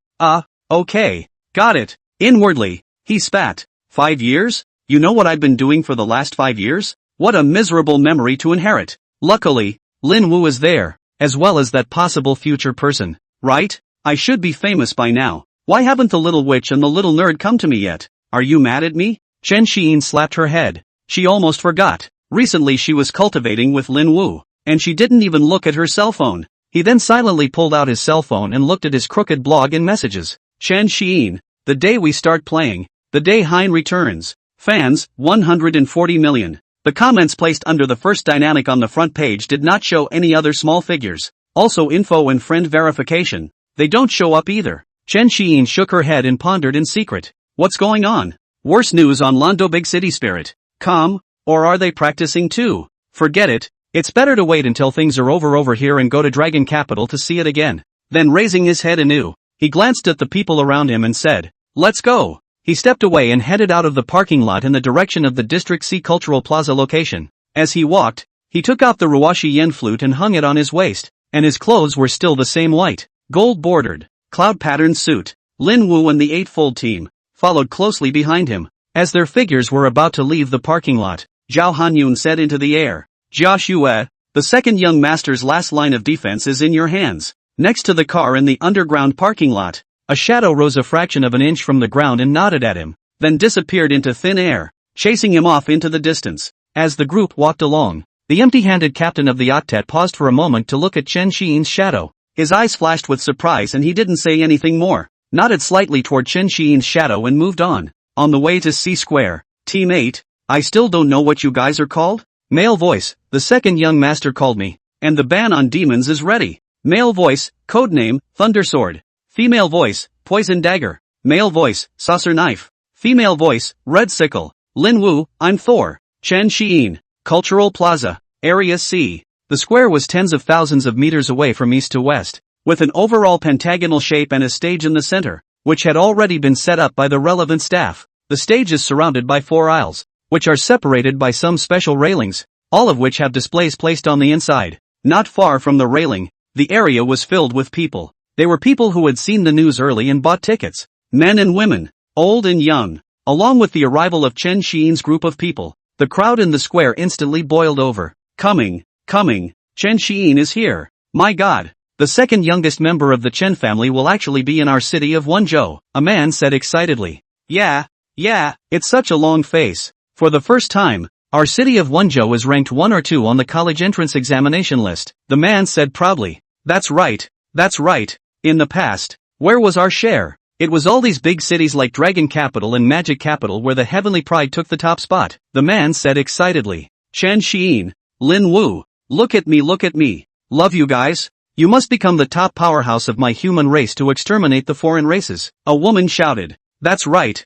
okay, got it. Inwardly, he spat. 5 years? You know what I've been doing for the last 5 years? What a miserable memory to inherit. Luckily, Lin Wu is there, as well as that possible future person, right? I should be famous by now. Why haven't the little witch and the little nerd come to me yet? Are you mad at me? Chen Xiyin slapped her head. She almost forgot. Recently she was cultivating with Lin Wu, and she didn't even look at her cell phone. He then silently pulled out his cell phone and looked at his crooked blog and messages. Chen Xiyin, the day we start playing, the day Hein returns. Fans, 140 million. The comments placed under the first dynamic on the front page did not show any other small figures. Also info and friend verification. They don't show up either. Chen Xiyin shook her head and pondered in secret. What's going on? Worse news on Londo Big City Spirit. Or are they practicing too? Forget it. It's better to wait until things are over here and go to Dragon Capital to see it again. Then raising his head anew, he glanced at the people around him and said, let's go. He stepped away and headed out of the parking lot in the direction of the District C Cultural Plaza location. As he walked, he took out the Ruashi Yen flute and hung it on his waist, and his clothes were still the same white, gold-bordered, cloud-patterned suit. Lin Wu and the Eightfold team followed closely behind him. As their figures were about to leave the parking lot, Zhao Hanyun said into the air, Jia Xue, the second young master's last line of defense is in your hands. Next to the car in the underground parking lot, a shadow rose a fraction of an inch from the ground and nodded at him, then disappeared into thin air, chasing him off into the distance. As the group walked along, the empty-handed captain of the octet paused for a moment to look at Chen Xiyin's shadow. His eyes flashed with surprise and he didn't say anything more, nodded slightly toward Chen Xiyin's shadow and moved on. On the way to C Square, Team 8, I still don't know what you guys are called? Male voice, the second young master called me, and the ban on demons is ready. Male voice, codename, Thundersword. Female voice, Poison Dagger. Male voice, Saucer Knife. Female voice, Red Sickle. Lin Wu, I'm Thor. Chen Xiyin. Cultural Plaza, Area C. The square was tens of thousands of meters away from east to west, with an overall pentagonal shape and a stage in the center, which had already been set up by the relevant staff. The stage is surrounded by 4 aisles, which are separated by some special railings, all of which have displays placed on the inside. Not far from the railing, the area was filled with people. They were people who had seen the news early and bought tickets. Men and women, old and young. Along with the arrival of Chen Xiyin's group of people, the crowd in the square instantly boiled over. Coming. Chen Xiyin is here. My God. The second youngest member of the Chen family will actually be in our city of Wenzhou, a man said excitedly. Yeah, it's such a long face. For the first time, our city of Wenzhou is ranked 1 or 2 on the college entrance examination list, the man said proudly. That's right. In the past, where was our share? It was all these big cities like Dragon Capital and Magic Capital where the Heavenly Pride took the top spot, the man said excitedly. Chen Xiyin, Lin Wu, look at me. Love you guys. You must become the top powerhouse of my human race to exterminate the foreign races. A woman shouted. That's right.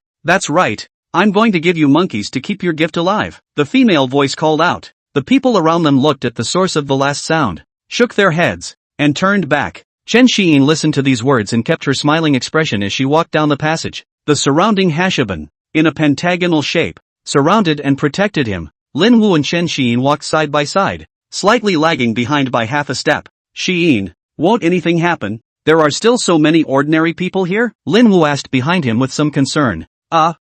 I'm going to give you monkeys to keep your gift alive. The female voice called out. The people around them looked at the source of the last sound, shook their heads, and turned back. Chen Xiyin listened to these words and kept her smiling expression as she walked down the passage. The surrounding hashiban, in a pentagonal shape, surrounded and protected him. Lin Wu and Chen Xiyin walked side by side, slightly lagging behind by half a step. Xiyin, won't anything happen? There are still so many ordinary people here? Lin Wu asked behind him with some concern.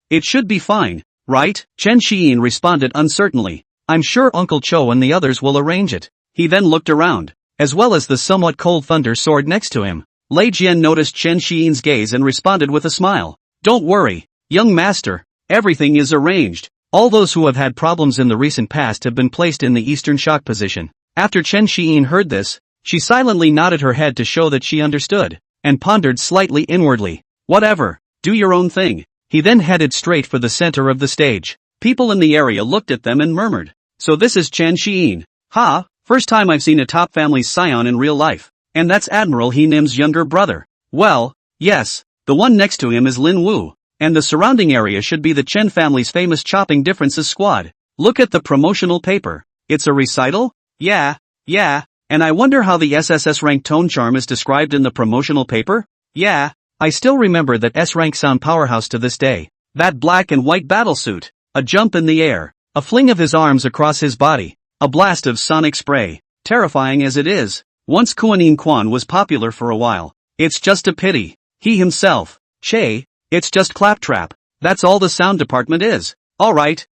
It should be fine, right? Chen Xiyin responded uncertainly. I'm sure Uncle Cho and the others will arrange it. He then looked around, as well as the somewhat cold thunder sword next to him. Lei Jian noticed Chen Xiyin's gaze and responded with a smile. Don't worry, young master, everything is arranged. All those who have had problems in the recent past have been placed in the Eastern Shock position. After Chen Xiyin heard this, she silently nodded her head to show that she understood, and pondered slightly inwardly. Whatever, do your own thing. He then headed straight for the center of the stage. People in the area looked at them and murmured. So this is Chen Xiyin. First time I've seen a top family's scion in real life. And that's Admiral He Nim's younger brother. Well, yes, the one next to him is Lin Wu. And the surrounding area should be the Chen family's famous Chopping Differences squad. Look at the promotional paper. It's a recital? Yeah, and I wonder how the SSS rank tone charm is described in the promotional paper? Yeah, I still remember that S-rank sound powerhouse to this day. That black and white battlesuit, a jump in the air, a fling of his arms across his body, a blast of sonic spray, terrifying as it is. Once Kuan Quan was popular for a while. It's just a pity. He himself, Che, it's just claptrap. That's all the sound department is. Alright,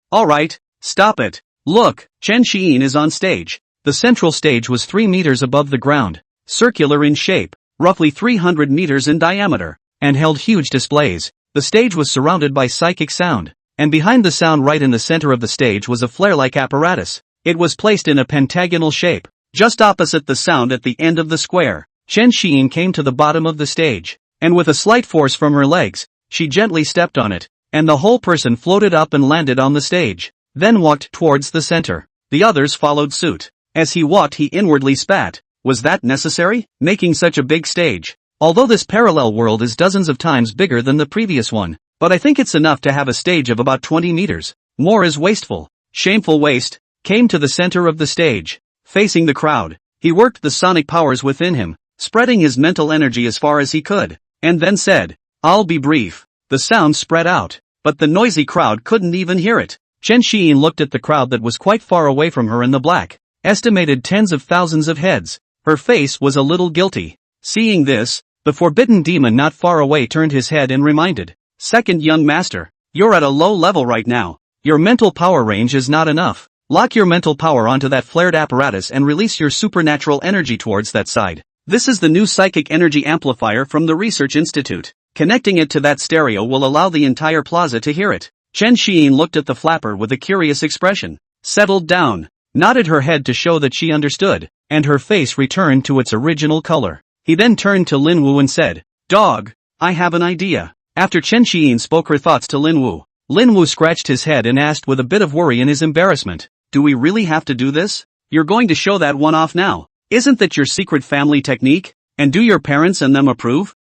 stop it. Look, Chen Xiyin is on stage. The central stage was 3 meters above the ground, circular in shape, roughly 300 meters in diameter, and held huge displays. The stage was surrounded by psychic sound, and behind the sound right in the center of the stage was a flare-like apparatus. It was placed in a pentagonal shape, just opposite the sound at the end of the square. Chen Xiyin came to the bottom of the stage, and with a slight force from her legs, she gently stepped on it, and the whole person floated up and landed on the stage, then walked towards the center. The others followed suit. As he walked he inwardly spat. Was that necessary? Making such a big stage? Although this parallel world is dozens of times bigger than the previous one, but I think it's enough to have a stage of about 20 meters. More is wasteful. Shameful waste. Came to the center of the stage. Facing the crowd, he worked the sonic powers within him, spreading his mental energy as far as he could, and then said, I'll be brief. The sound spread out, but the noisy crowd couldn't even hear it. Chen Xiyin looked at the crowd that was quite far away from her in the black, estimated tens of thousands of heads. Her face was a little guilty. Seeing this, the forbidden demon not far away turned his head and reminded, Second young master, you're at a low level right now. Your mental power range is not enough. Lock your mental power onto that flared apparatus and release your supernatural energy towards that side. This is the new psychic energy amplifier from the Research Institute. Connecting it to that stereo will allow the entire plaza to hear it. Chen Xiyin looked at the flapper with a curious expression, settled down, nodded her head to show that she understood, and her face returned to its original color. He then turned to Lin Wu and said, Dog, I have an idea. After Chen Xiyin spoke her thoughts to Lin Wu scratched his head and asked with a bit of worry in his embarrassment, Do we really have to do this? You're going to show that one off now. Isn't that your secret family technique? And do your parents and them approve?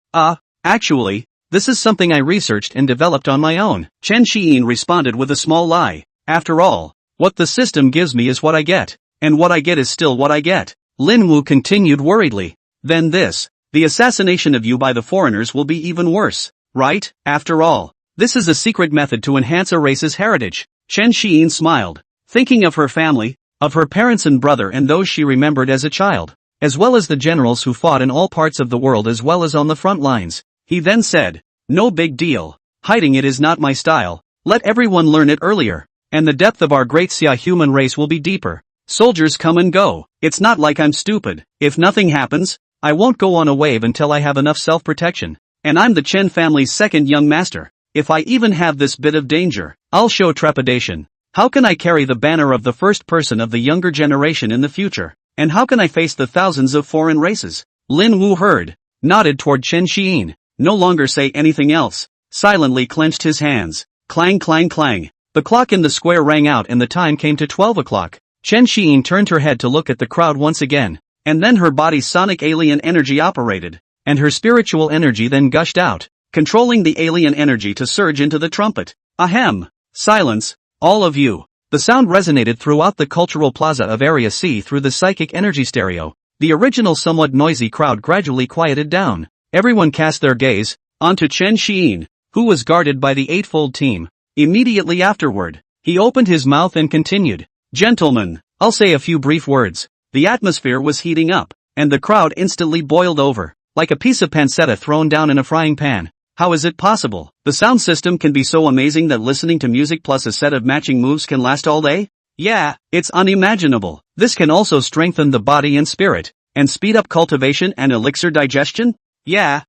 Actually, this is something I researched and developed on my own. Chen Xiyin responded with a small lie. After all, what the system gives me is what I get, and what I get is still what I get. Lin Wu continued worriedly. Then this, the assassination of you by the foreigners will be even worse, right? After all, this is a secret method to enhance a race's heritage. Chen Xiyin smiled, thinking of her family, of her parents and brother and those she remembered as a child, as well as the generals who fought in all parts of the world as well as on the front lines. He then said, No big deal. Hiding it is not my style. Let everyone learn it earlier, and the depth of our great Xia human race will be deeper. Soldiers come and go. It's not like I'm stupid. If nothing happens, I won't go on a wave until I have enough self-protection. And I'm the Chen family's second young master. If I even have this bit of danger, I'll show trepidation. How can I carry the banner of the first person of the younger generation in the future? And how can I face the thousands of foreign races? Lin Wu heard, nodded toward Chen Xiyin. No longer say anything else. Silently clenched his hands. Clang clang clang. The clock in the square rang out and the time came to 12 o'clock. Chen Xiyin turned her head to look at the crowd once again, and then her body's sonic alien energy operated, and her spiritual energy then gushed out, controlling the alien energy to surge into the trumpet. Ahem! Silence, all of you. The sound resonated throughout the cultural plaza of Area C through the psychic energy stereo. The original somewhat noisy crowd gradually quieted down. Everyone cast their gaze onto Chen Xiyin, who was guarded by the Eightfold Team. Immediately afterward, He opened his mouth and continued. Gentlemen, I'll say a few brief words. The atmosphere was heating up, and the crowd instantly boiled over, like a piece of pancetta thrown down in a frying pan. How is it possible? The sound system can be so amazing that listening to music plus a set of matching moves can last all day? Yeah, it's unimaginable. This can also strengthen the body and spirit, and speed up cultivation and elixir digestion? Yeah,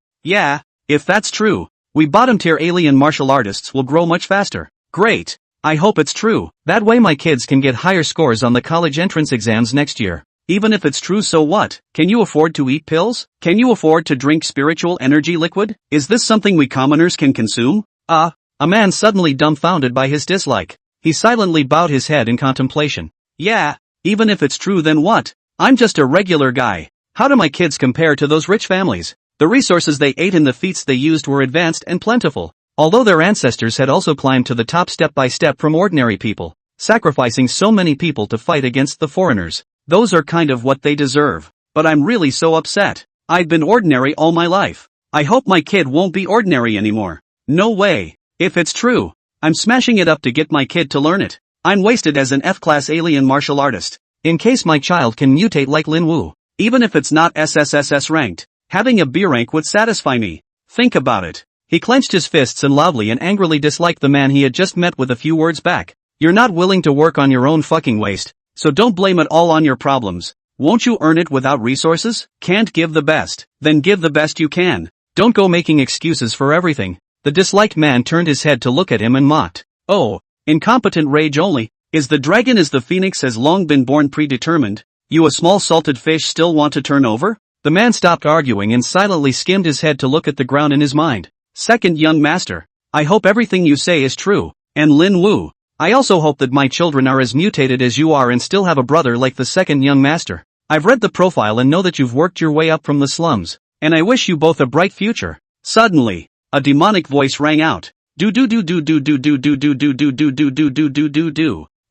if that's true, we bottom-tier alien martial artists will grow much faster. Great. I hope it's true. That way my kids can get higher scores on the college entrance exams next year. Even if it's true, so what? Can you afford to eat pills? Can you afford to drink spiritual energy liquid? Is this something we commoners can consume? A man suddenly dumbfounded by his dislike. He silently bowed his head in contemplation. Yeah, even if it's true, then what? I'm just a regular guy. How do my kids compare to those rich families? The resources they ate and the feats they used were advanced and plentiful, although their ancestors had also climbed to the top step by step from ordinary people, sacrificing so many people to fight against the foreigners. Those are kind of what they deserve. But I'm really so upset. I've been ordinary all my life. I hope my kid won't be ordinary anymore. No way. If it's true, I'm smashing it up to get my kid to learn it. I'm wasted as an F-class alien martial artist. In case my child can mutate like Lin Wu, even if it's not SSSS ranked, having a B rank would satisfy me. Think about it. He clenched his fists and loudly and angrily disliked the man he had just met with a few words back. You're not willing to work on your own fucking waste. So don't blame it all on your problems. Won't you earn it without resources? Can't give the best? Then give the best you can. Don't go making excuses for everything. The disliked man turned his head to look at him and mocked. Oh, incompetent rage only. Is the dragon as the phoenix has long been born predetermined? You a small salted fish still want to turn over? The man stopped arguing and silently skimmed his head to look at the ground in his mind. Second young master, I hope everything you say is true. And Lin Wu, I also hope that my children are as mutated as you are and still have a brother like the second young master. I've read the profile and know that you've worked your way up from the slums, and I wish you both a bright future. Suddenly, a demonic voice rang out. Do. The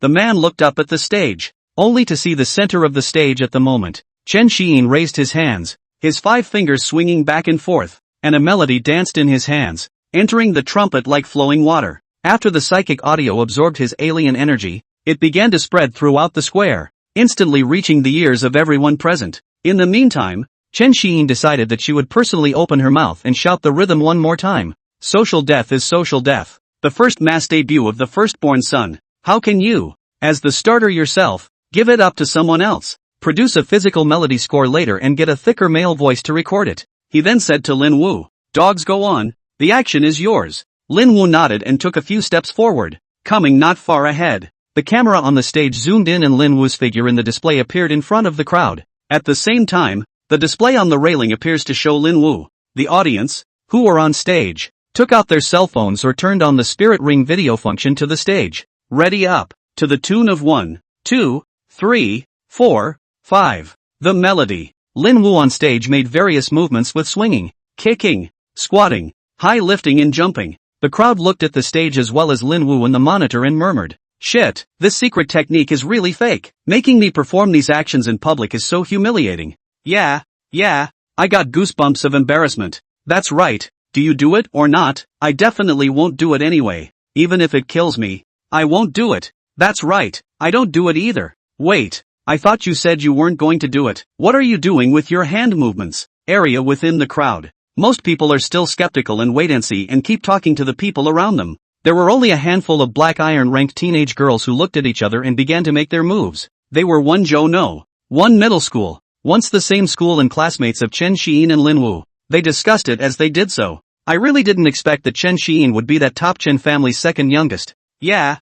man looked up at the stage, only to see the center of the stage at the moment. Chen Xiyin raised his hands, his 5 fingers swinging back and forth, and a melody danced in his hands, entering the trumpet like flowing water. After the psychic audio absorbed his alien energy, it began to spread throughout the square, instantly reaching the ears of everyone present. In the meantime, Chen Xiyin decided that she would personally open her mouth and shout the rhythm one more time. Social death is social death. The first mass debut of the firstborn son. How can you, as the starter yourself, give it up to someone else? Produce a physical melody score later and get a thicker male voice to record it. He then said to Lin Wu, dogs go on, the action is yours. Lin Wu nodded and took a few steps forward, coming not far ahead. The camera on the stage zoomed in and Lin Wu's figure in the display appeared in front of the crowd. At the same time, the display on the railing appears to show Lin Wu. The audience, who were on stage, took out their cell phones or turned on the spirit ring video function to the stage. Ready up, to the tune of 1, 2, 3, 4, 5. The melody. Lin Wu on stage made various movements with swinging, kicking, squatting, high lifting and jumping. The crowd looked at the stage as well as Lin Wu and the monitor and murmured, shit, this secret technique is really fake. Making me perform these actions in public is so humiliating. Yeah, I got goosebumps of embarrassment. That's right, do you do it or not? I definitely won't do it anyway. Even if it kills me, I won't do it. That's right, I don't do it either. Wait, I thought you said you weren't going to do it. What are you doing with your hand movements? Area within the crowd. Most people are still skeptical and wait and see and keep talking to the people around them. There were only a handful of black iron-ranked teenage girls who looked at each other and began to make their moves. They were one middle school, once the same school and classmates of Chen Xiyin and Lin Wu. They discussed it as they did so. I really didn't expect that Chen Xiyin would be that top Chen family's second youngest. Yeah,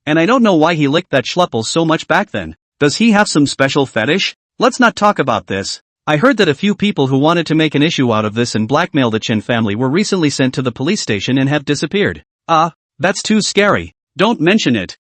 and I don't know why he licked that schluppel so much back then. Does he have some special fetish? Let's not talk about this. I heard that a few people who wanted to make an issue out of this and blackmail the Chen family were recently sent to the police station and have disappeared. That's too scary. Don't mention it.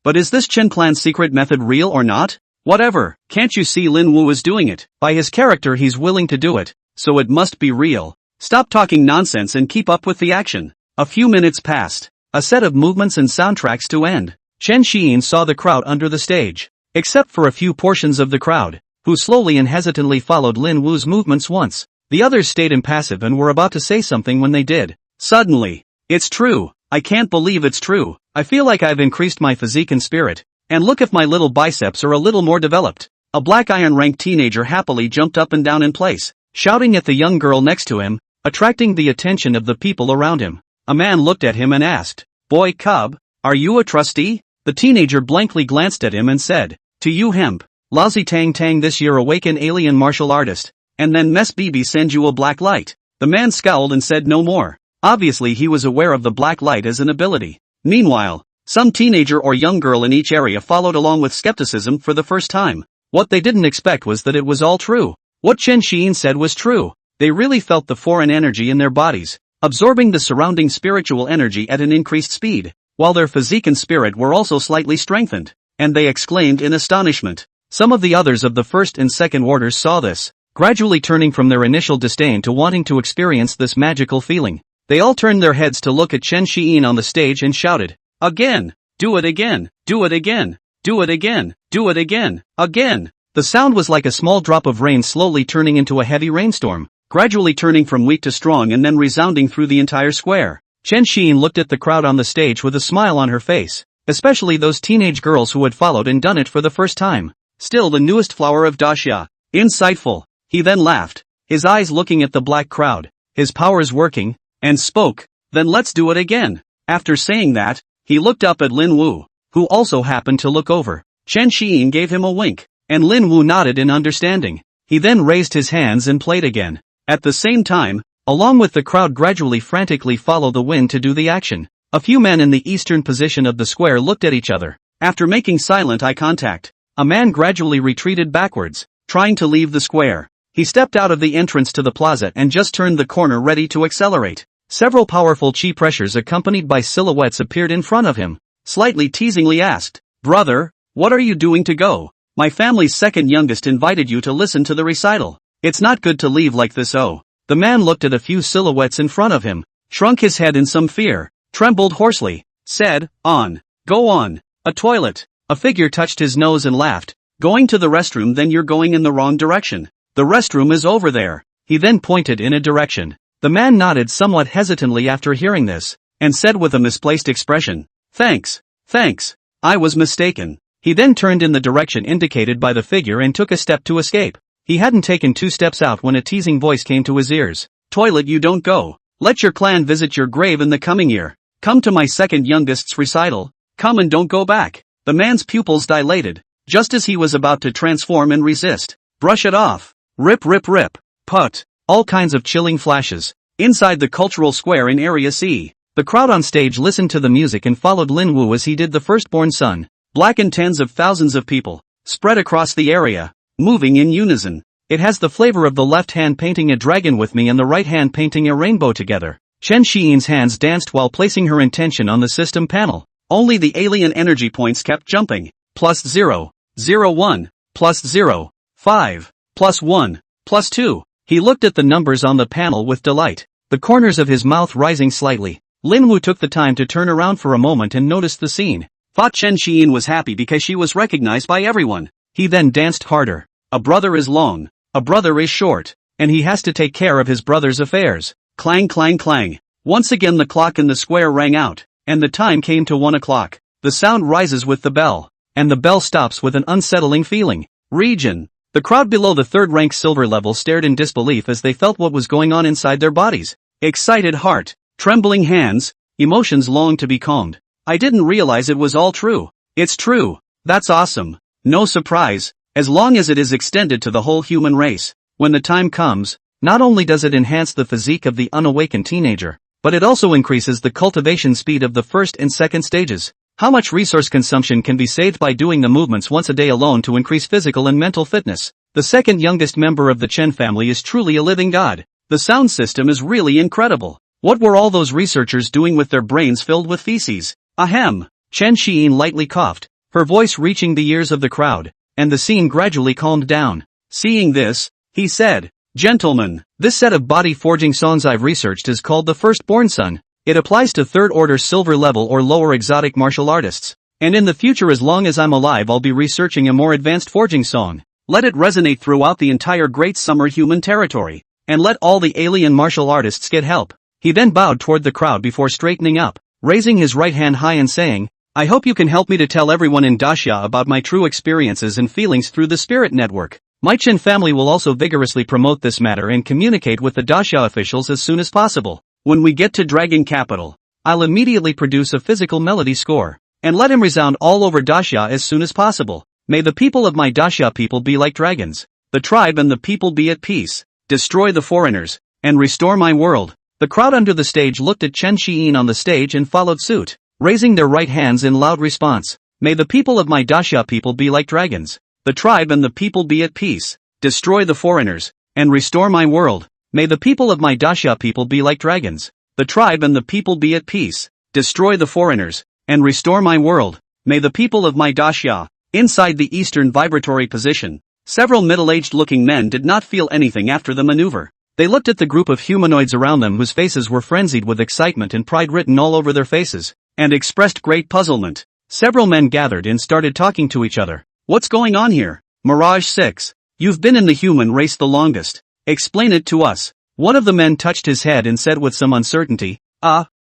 But is this Chen clan's secret method real or not? Whatever, can't you see Lin Wu is doing it? By his character he's willing to do it, so it must be real. Stop talking nonsense and keep up with the action. A few minutes passed. A set of movements and soundtracks to end. Chen Xiyin saw the crowd under the stage, except for a few portions of the crowd, who slowly and hesitantly followed Lin Wu's movements once. The others stayed impassive and were about to say something when they did. Suddenly, it's true, I can't believe it's true. I feel like I've increased my physique and spirit. And look if my little biceps are a little more developed. A black iron rank teenager happily jumped up and down in place, shouting at the young girl next to him, attracting the attention of the people around him. A man looked at him and asked, "Boy cub, are you a trustee?" The teenager blankly glanced at him and said, "To you hemp, lousy tang tang this year awaken alien martial artist, and then mess BB send you a black light." The man scowled and said no more. Obviously he was aware of the black light as an ability. Meanwhile, some teenager or young girl in each area followed along with skepticism for the first time. What they didn't expect was that it was all true. What Chen Xiyin said was true. They really felt the foreign energy in their bodies, absorbing the surrounding spiritual energy at an increased speed, while their physique and spirit were also slightly strengthened, and they exclaimed in astonishment. Some of the others of the first and second orders saw this, gradually turning from their initial disdain to wanting to experience this magical feeling. They all turned their heads to look at Chen Xiyin on the stage and shouted, "Again! Do it again! Do it again! Do it again! Do it again! Again!" The sound was like a small drop of rain slowly turning into a heavy rainstorm, gradually turning from weak to strong and then resounding through the entire square. Chen Xiyin looked at the crowd on the stage with a smile on her face, especially those teenage girls who had followed and done it for the first time. Still the newest flower of Daxia. Insightful. He then laughed, his eyes looking at the black crowd, his powers working, and spoke, "Then let's do it again." After saying that, he looked up at Lin Wu, who also happened to look over. Chen Xiyin gave him a wink, and Lin Wu nodded in understanding. He then raised his hands and played again. At the same time, along with the crowd gradually frantically follow the wind to do the action. A few men in the eastern position of the square looked at each other. After making silent eye contact, a man gradually retreated backwards, trying to leave the square. He stepped out of the entrance to the plaza and just turned the corner ready to accelerate. Several powerful chi pressures accompanied by silhouettes appeared in front of him. Slightly teasingly asked, "Brother, what are you doing to go? My family's second youngest invited you to listen to the recital. It's not good to leave like this." Oh. The man looked at a few silhouettes in front of him, shrunk his head in some fear, trembled hoarsely, said, "On. Go on. A toilet." A figure touched his nose and laughed. "Going to the restroom? Then you're going in the wrong direction. The restroom is over there." He then pointed in a direction. The man nodded somewhat hesitantly after hearing this, and said with a misplaced expression, "Thanks. Thanks. I was mistaken." He then turned in the direction indicated by the figure and took a step to escape. He hadn't taken 2 steps out when a teasing voice came to his ears. "Toilet you don't go. Let your clan visit your grave in the coming year. Come to my second youngest's recital. Come and don't go back." The man's pupils dilated, just as he was about to transform and resist. "Brush it off. Rip rip rip. Put." All kinds of chilling flashes. Inside the cultural square in Area C, the crowd on stage listened to the music and followed Lin Wu as he did the firstborn son. Black and tens of thousands of people, spread across the area, moving in unison. It has the flavor of the left hand painting a dragon with me and the right hand painting a rainbow together. Chen Xiyin's hands danced while placing her intention on the system panel. Only the alien energy points kept jumping. +0, 0, 1, +0, 5, +1, +2. He looked at the numbers on the panel with delight, the corners of his mouth rising slightly. Lin Wu took the time to turn around for a moment and noticed the scene. Thought Chen Xiyin was happy because she was recognized by everyone. He then danced harder. A brother is long, a brother is short, and he has to take care of his brother's affairs. Clang clang clang. Once again the clock in the square rang out, and the time came to 1 o'clock. The sound rises with the bell, and the bell stops with an unsettling feeling. Region. The crowd below the third rank silver level stared in disbelief as they felt what was going on inside their bodies. Excited heart, trembling hands, emotions longed to be calmed. "I didn't realize it was all true." "It's true. That's awesome. No surprise, as long as it is extended to the whole human race. When the time comes, not only does it enhance the physique of the unawakened teenager, but it also increases the cultivation speed of the first and second stages. How much resource consumption can be saved by doing the movements once a day alone to increase physical and mental fitness? The second youngest member of the Chen family is truly a living god. The sound system is really incredible. What were all those researchers doing with their brains filled with feces? Ahem. Chen Xiyin lightly coughed, her voice reaching the ears of the crowd, and the scene gradually calmed down. Seeing this, he said, "Gentlemen, this set of body forging songs I've researched is called the Firstborn Son. It applies to third order silver level or lower exotic martial artists. And in the future, as long as I'm alive, I'll be researching a more advanced forging song. Let it resonate throughout the entire great summer human territory. And let all the alien martial artists get help." He then bowed toward the crowd before straightening up. raising his right hand high and saying, I hope you can help me to tell everyone in Daxia about my true experiences and feelings through the spirit network. My Chen family will also vigorously promote this matter and communicate with the Daxia officials as soon as possible. When we get to Dragon Capital, I'll immediately produce a physical melody score, and let him resound all over Daxia as soon as possible. May the people of my Daxia people be like dragons. The tribe and the people be at peace. Destroy the foreigners, and restore my world. The crowd under the stage looked at Chen Xiyin on the stage and followed suit, raising their right hands in loud response. May the people of my Daxia people be like dragons. The tribe and the people be at peace. Destroy the foreigners, and restore my world. May the people of my Daxia people be like dragons. The tribe and the people be at peace. Destroy the foreigners, and restore my world. May the people of my Daxia. Inside the eastern vibratory position, several middle-aged looking men did not feel anything after the maneuver. They looked at the group of humanoids around them whose faces were frenzied with excitement and pride written all over their faces, and expressed great puzzlement. Several men gathered and started talking to each other. What's going on here? Mirage 6. You've been in the human race the longest. Explain it to us. One of the men touched his head and said with some uncertainty,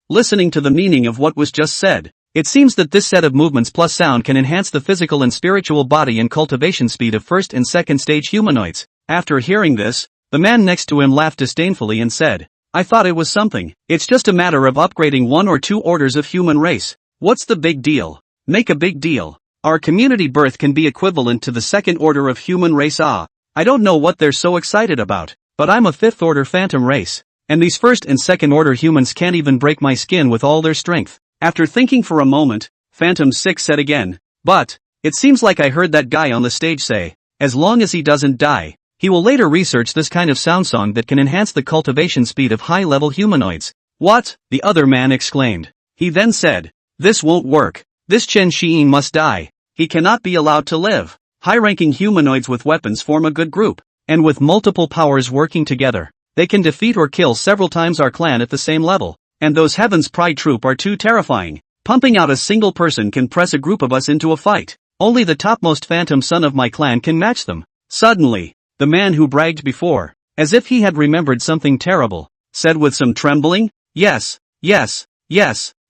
listening to the meaning of what was just said. It seems that this set of movements plus sound can enhance the physical and spiritual body and cultivation speed of first and second stage humanoids. After hearing this, the man next to him laughed disdainfully and said, I thought it was something. It's just a matter of upgrading 1 or 2 orders of human race. What's the big deal? Make a big deal. Our community birth can be equivalent to the second order of human race. I don't know what they're so excited about, but I'm a 5th order phantom race, and these first and second order humans can't even break my skin with all their strength. After thinking for a moment, Phantom 6 said again, but, it seems like I heard that guy on the stage say, as long as he doesn't die, he will later research this kind of sound song that can enhance the cultivation speed of high-level humanoids. What? The other man exclaimed. He then said, this won't work. This Chen Xiyin must die. He cannot be allowed to live. High-ranking humanoids with weapons form a good group, and with multiple powers working together, they can defeat or kill several times our clan at the same level. And those Heaven's Pride troop are too terrifying. Pumping out a single person can press a group of us into a fight. Only the topmost phantom son of my clan can match them. Suddenly, the man who bragged before, as if he had remembered something terrible, said with some trembling, yes,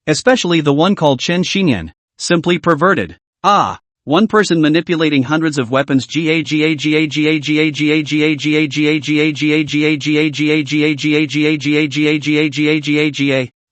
especially the one called Chen Xinyan. Simply perverted. One person manipulating hundreds of weapons.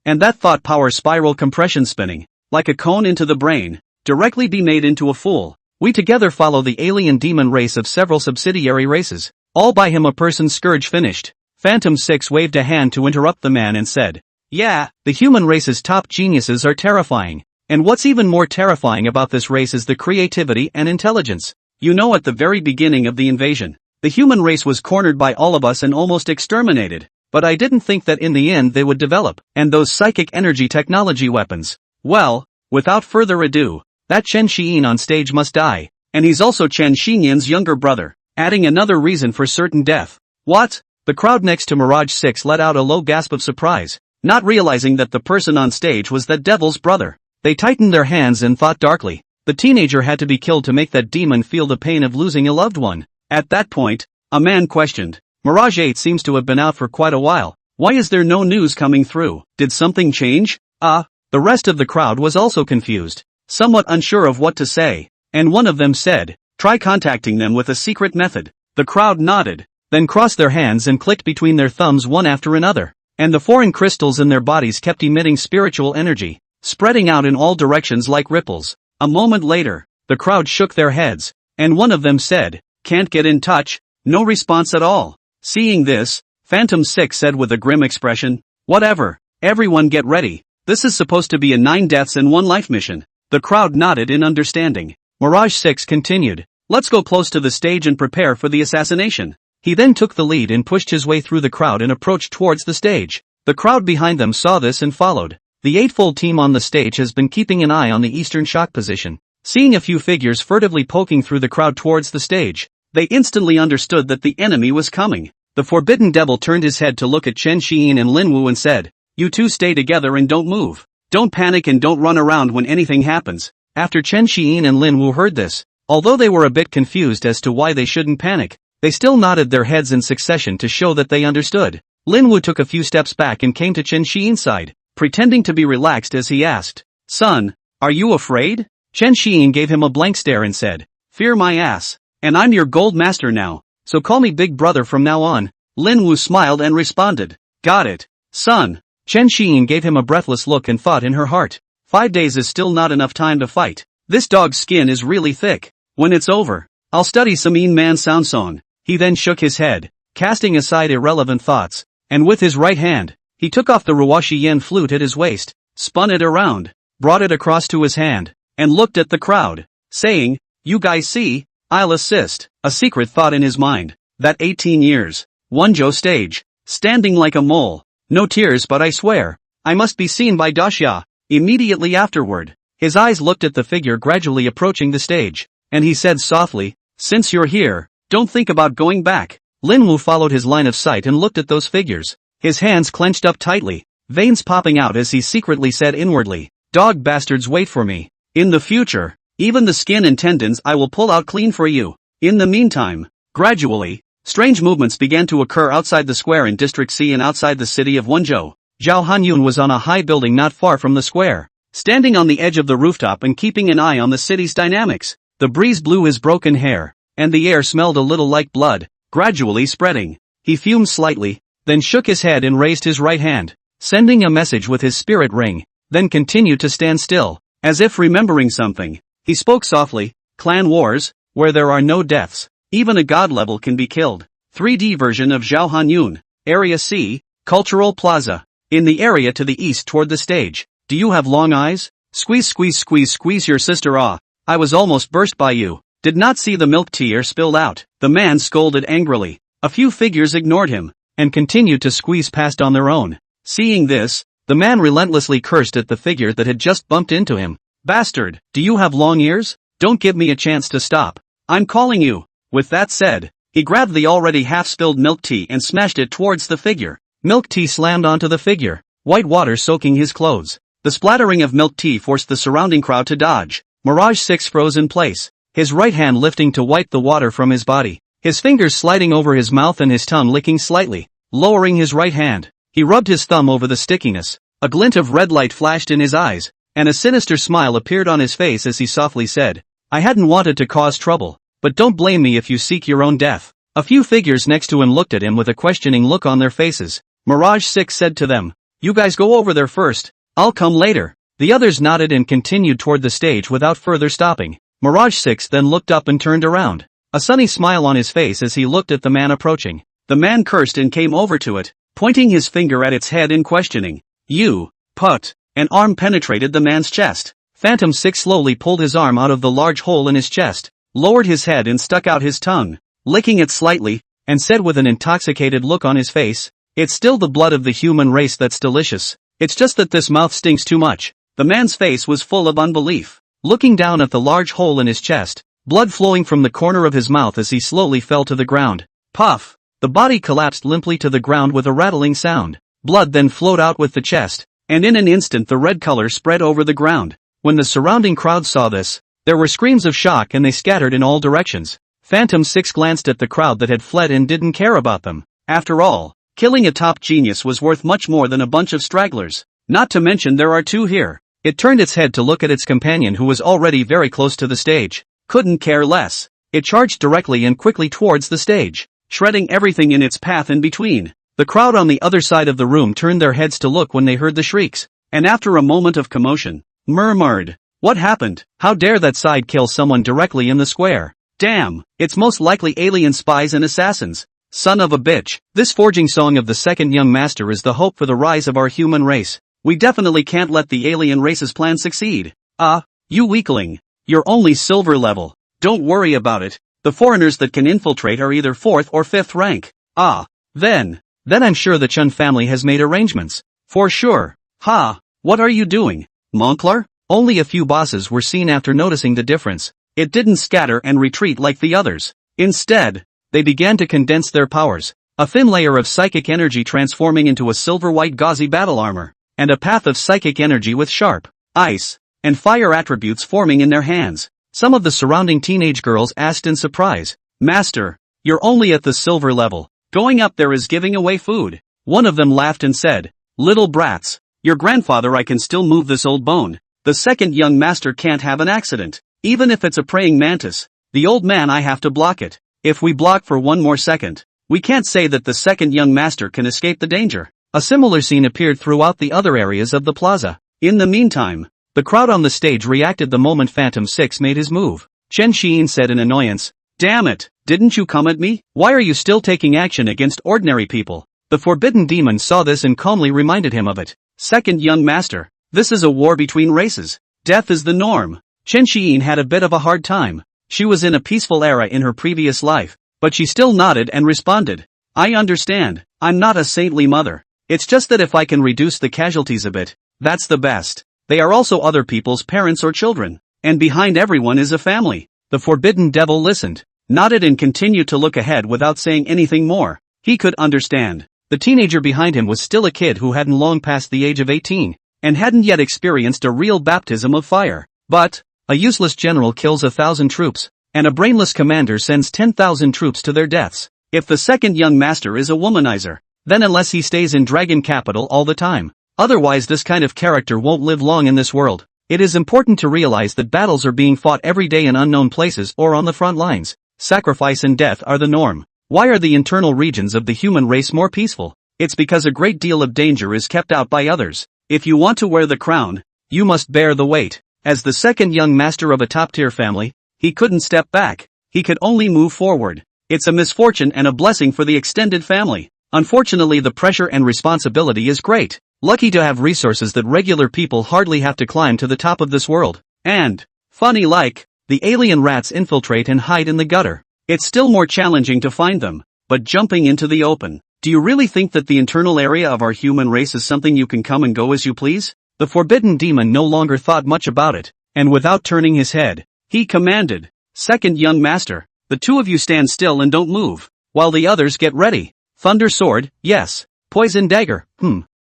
And that thought power spiral compression spinning, like a cone into the brain, directly be made into a fool. We together follow the alien demon race of several subsidiary races. All by him a person scourge finished. Phantom 6 waved a hand to interrupt the man and said, yeah, the human race's top geniuses are terrifying. And what's even more terrifying about this race is the creativity and intelligence. You know, at the very beginning of the invasion, the human race was cornered by all of us and almost exterminated. But I didn't think that in the end they would develop, and those psychic energy technology weapons. Well, without further ado, that Chen Xiyin on stage must die, and he's also Chen Xinyan's younger brother, adding another reason for certain death. What? The crowd next to Mirage 6 let out a low gasp of surprise, not realizing that the person on stage was that devil's brother. They tightened their hands and thought darkly, the teenager had to be killed to make that demon feel the pain of losing a loved one. At that point, a man questioned, Mirage 8 seems to have been out for quite a while. Why is there no news coming through? Did something change? The rest of the crowd was also confused, somewhat unsure of what to say, and one of them said, try contacting them with a secret method. The crowd nodded, then crossed their hands and clicked between their thumbs one after another, and the foreign crystals in their bodies kept emitting spiritual energy, spreading out in all directions like ripples. A moment later, the crowd shook their heads, and one of them said, can't get in touch. No response at all. Seeing this, Phantom 6 said with a grim expression, whatever, everyone get ready. This is supposed to be a 9 deaths and 1 life mission. The crowd nodded in understanding. Mirage 6 continued, let's go close to the stage and prepare for the assassination. He then took the lead and pushed his way through the crowd and approached towards the stage. The crowd behind them saw this and followed. The eightfold team on the stage has been keeping an eye on the eastern shock position. Seeing a few figures furtively poking through the crowd towards the stage, they instantly understood that the enemy was coming. The forbidden devil turned his head to look at Chen Xiyin and Lin Wu and said, you two stay together and don't move. Don't panic and don't run around when anything happens. After Chen Xiyin and Lin Wu heard this, although they were a bit confused as to why they shouldn't panic, they still nodded their heads in succession to show that they understood. Lin Wu took a few steps back and came to Chen Xiyin's side. pretending to be relaxed as he asked, "Son, are you afraid?" Chen Xian gave him a blank stare and said, "Fear my ass. And I'm your gold master now, so call me big brother from now on." Lin Wu smiled and responded, "Got it, son." Chen Xian gave him a breathless look and thought in her heart, 5 days is still not enough time to fight. This dog's skin is really thick. When it's over, I'll study some Mean Man sound song. He then shook his head, casting aside irrelevant thoughts, and with his right hand, he took off the Ruoshi Yen flute at his waist, spun it around, brought it across to his hand, and looked at the crowd, saying, "You guys see, I'll assist." A secret thought in his mind, that 18 years, Wonzhou stage, standing like a mole, no tears but I swear, I must be seen by Daxia. Immediately afterward, his eyes looked at the figure gradually approaching the stage, and he said softly, "Since you're here, don't think about going back." Lin Wu followed his line of sight and looked at those figures, his hands clenched up tightly, veins popping out as he secretly said inwardly, "Dog bastards wait for me. In the future, even the skin and tendons I will pull out clean for you." In the meantime, gradually, strange movements began to occur outside the square in District C and outside the city of Wenzhou. Zhao Hanyun was on a high building not far from the square, standing on the edge of the rooftop and keeping an eye on the city's dynamics. The breeze blew his broken hair, and the air smelled a little like blood, gradually spreading. He fumed slightly, then shook his head and raised his right hand, sending a message with his spirit ring, then continued to stand still, as if remembering something. He spoke softly, "Clan wars, where there are no deaths, even a god level can be killed." 3D version of Zhao Hanyun, Area C, Cultural Plaza. In the area to the east toward the stage. "Do you have long eyes? Squeeze squeeze squeeze squeeze your sister. Ah, I was almost burst by you. Did not see the milk tea air spilled out." The man scolded angrily. A few figures ignored him, and continued to squeeze past on their own. Seeing this, the man relentlessly cursed at the figure that had just bumped into him. "Bastard, do you have long ears? Don't give me a chance to stop. I'm calling you." With that said, he grabbed the already half-spilled milk tea and smashed it towards the figure. Milk tea slammed onto the figure, white water soaking his clothes. The splattering of milk tea forced the surrounding crowd to dodge. Mirage 6 froze in place, his right hand lifting to wipe the water from his body, his fingers sliding over his mouth and his tongue licking slightly. Lowering his right hand, he rubbed his thumb over the stickiness. A glint of red light flashed in his eyes, and a sinister smile appeared on his face as he softly said, "I hadn't wanted to cause trouble, but don't blame me if you seek your own death." A few figures next to him looked at him with a questioning look on their faces. Mirage 6 said to them, "You guys go over there first, I'll come later." The others nodded and continued toward the stage without further stopping. Mirage 6 then looked up and turned around, a sunny smile on his face as he looked at the man approaching. The man cursed and came over to it, pointing his finger at its head in questioning. "You, put." An arm penetrated the man's chest. Phantom 6 slowly pulled his arm out of the large hole in his chest, lowered his head and stuck out his tongue, licking it slightly, and said with an intoxicated look on his face, "It's still the blood of the human race that's delicious. It's just that this mouth stinks too much." The man's face was full of unbelief, looking down at the large hole in his chest, blood flowing from the corner of his mouth as he slowly fell to the ground. Puff! The body collapsed limply to the ground with a rattling sound. Blood then flowed out with the chest, and in an instant the red color spread over the ground. When the surrounding crowd saw this, there were screams of shock and they scattered in all directions. Phantom 6 glanced at the crowd that had fled and didn't care about them. After all, killing a top genius was worth much more than a bunch of stragglers. Not to mention there are two here. It turned its head to look at its companion who was already very close to the stage. Couldn't care less. It charged directly and quickly towards the stage, shredding everything in its path in between. The crowd on the other side of the room turned their heads to look when they heard the shrieks, and after a moment of commotion, murmured, "What happened? How dare that side kill someone directly in the square? Damn, it's most likely alien spies and assassins. Son of a bitch." This forging song of the second young master is the hope for the rise of our human race. We definitely can't let the alien race's plan succeed. Ah, you weakling. You're only silver level. Don't worry about it. The foreigners that can infiltrate are either 4th or 5th rank. Ah, then I'm sure the Chun family has made arrangements. For sure. Ha, what are you doing, Moncler? Only a few bosses were seen after noticing the difference. It didn't scatter and retreat like the others. Instead, they began to condense their powers, a thin layer of psychic energy transforming into a silver-white gauzy battle armor, and a path of psychic energy with sharp, ice, and fire attributes forming in their hands. Some of the surrounding teenage girls asked in surprise, "Master, you're only at the silver level. Going up there is giving away food." One of them laughed and said, "Little brats, Your grandfather, I can still move this old bone. The second young master can't have an accident. Even if it's a praying mantis. The old man, I have to block it. If we block for one more second, we can't say that the second young master can escape the danger. A similar scene appeared throughout the other areas of the plaza. In the meantime, the crowd on the stage reacted the moment Phantom 6 made his move. Chen Xiyin said in annoyance, "Damn it, didn't you come at me? Why are you still taking action against ordinary people?" The forbidden demon saw this and calmly reminded him of it. "Second young master, this is a war between races. Death is the norm." Chen Xiyin had a bit of a hard time. She was in a peaceful era in her previous life, but she still nodded and responded, "I understand, I'm not a saintly mother. It's just that if I can reduce the casualties a bit, that's the best. They are also other people's parents or children, and behind everyone is a family." The forbidden devil listened, nodded and continued to look ahead without saying anything more. He could understand. The teenager behind him was still a kid who hadn't long passed the age of 18, and hadn't yet experienced a real baptism of fire. But, a useless general kills 1,000 troops, and a brainless commander sends 10,000 troops to their deaths. If the second young master is a womanizer, then unless he stays in Dragon Capital all the time. Otherwise this kind of character won't live long in this world. It is important to realize that battles are being fought every day in unknown places or on the front lines. Sacrifice and death are the norm. Why are the internal regions of the human race more peaceful? It's because a great deal of danger is kept out by others. If you want to wear the crown, you must bear the weight. As the second young master of a top-tier family, he couldn't step back. He could only move forward. It's a misfortune and a blessing for the extended family. Unfortunately, the pressure and responsibility is great. Lucky to have resources that regular people hardly have to climb to the top of this world. And, funny like, the alien rats infiltrate and hide in the gutter. It's still more challenging to find them, but jumping into the open. Do you really think that the internal area of our human race is something you can come and go as you please? The forbidden demon no longer thought much about it, and without turning his head, he commanded, "Second young master, the two of you stand still and don't move, while the others get ready. Thunder sword, yes. Poison dagger,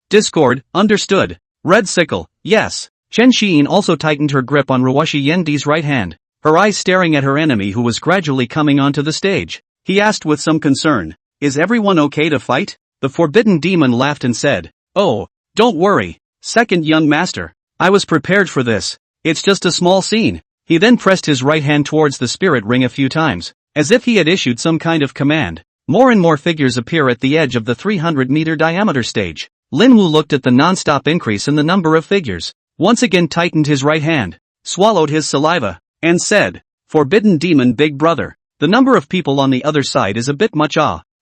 Discord, understood. Red sickle, yes." Chen Xiyin also tightened her grip on Ruoshi Yendi's right hand, her eyes staring at her enemy who was gradually coming onto the stage. He asked with some concern, "Is everyone okay to fight?" The forbidden demon laughed and said, "Oh, don't worry, second young master. I was prepared for this. It's just a small scene." He then pressed his right hand towards the spirit ring a few times, as if he had issued some kind of command. More and more figures appear at the edge of the 300-meter diameter stage. Lin Wu looked at the non-stop increase in the number of figures, once again tightened his right hand, swallowed his saliva, and said, "Forbidden demon big brother, the number of people on the other side is a bit much.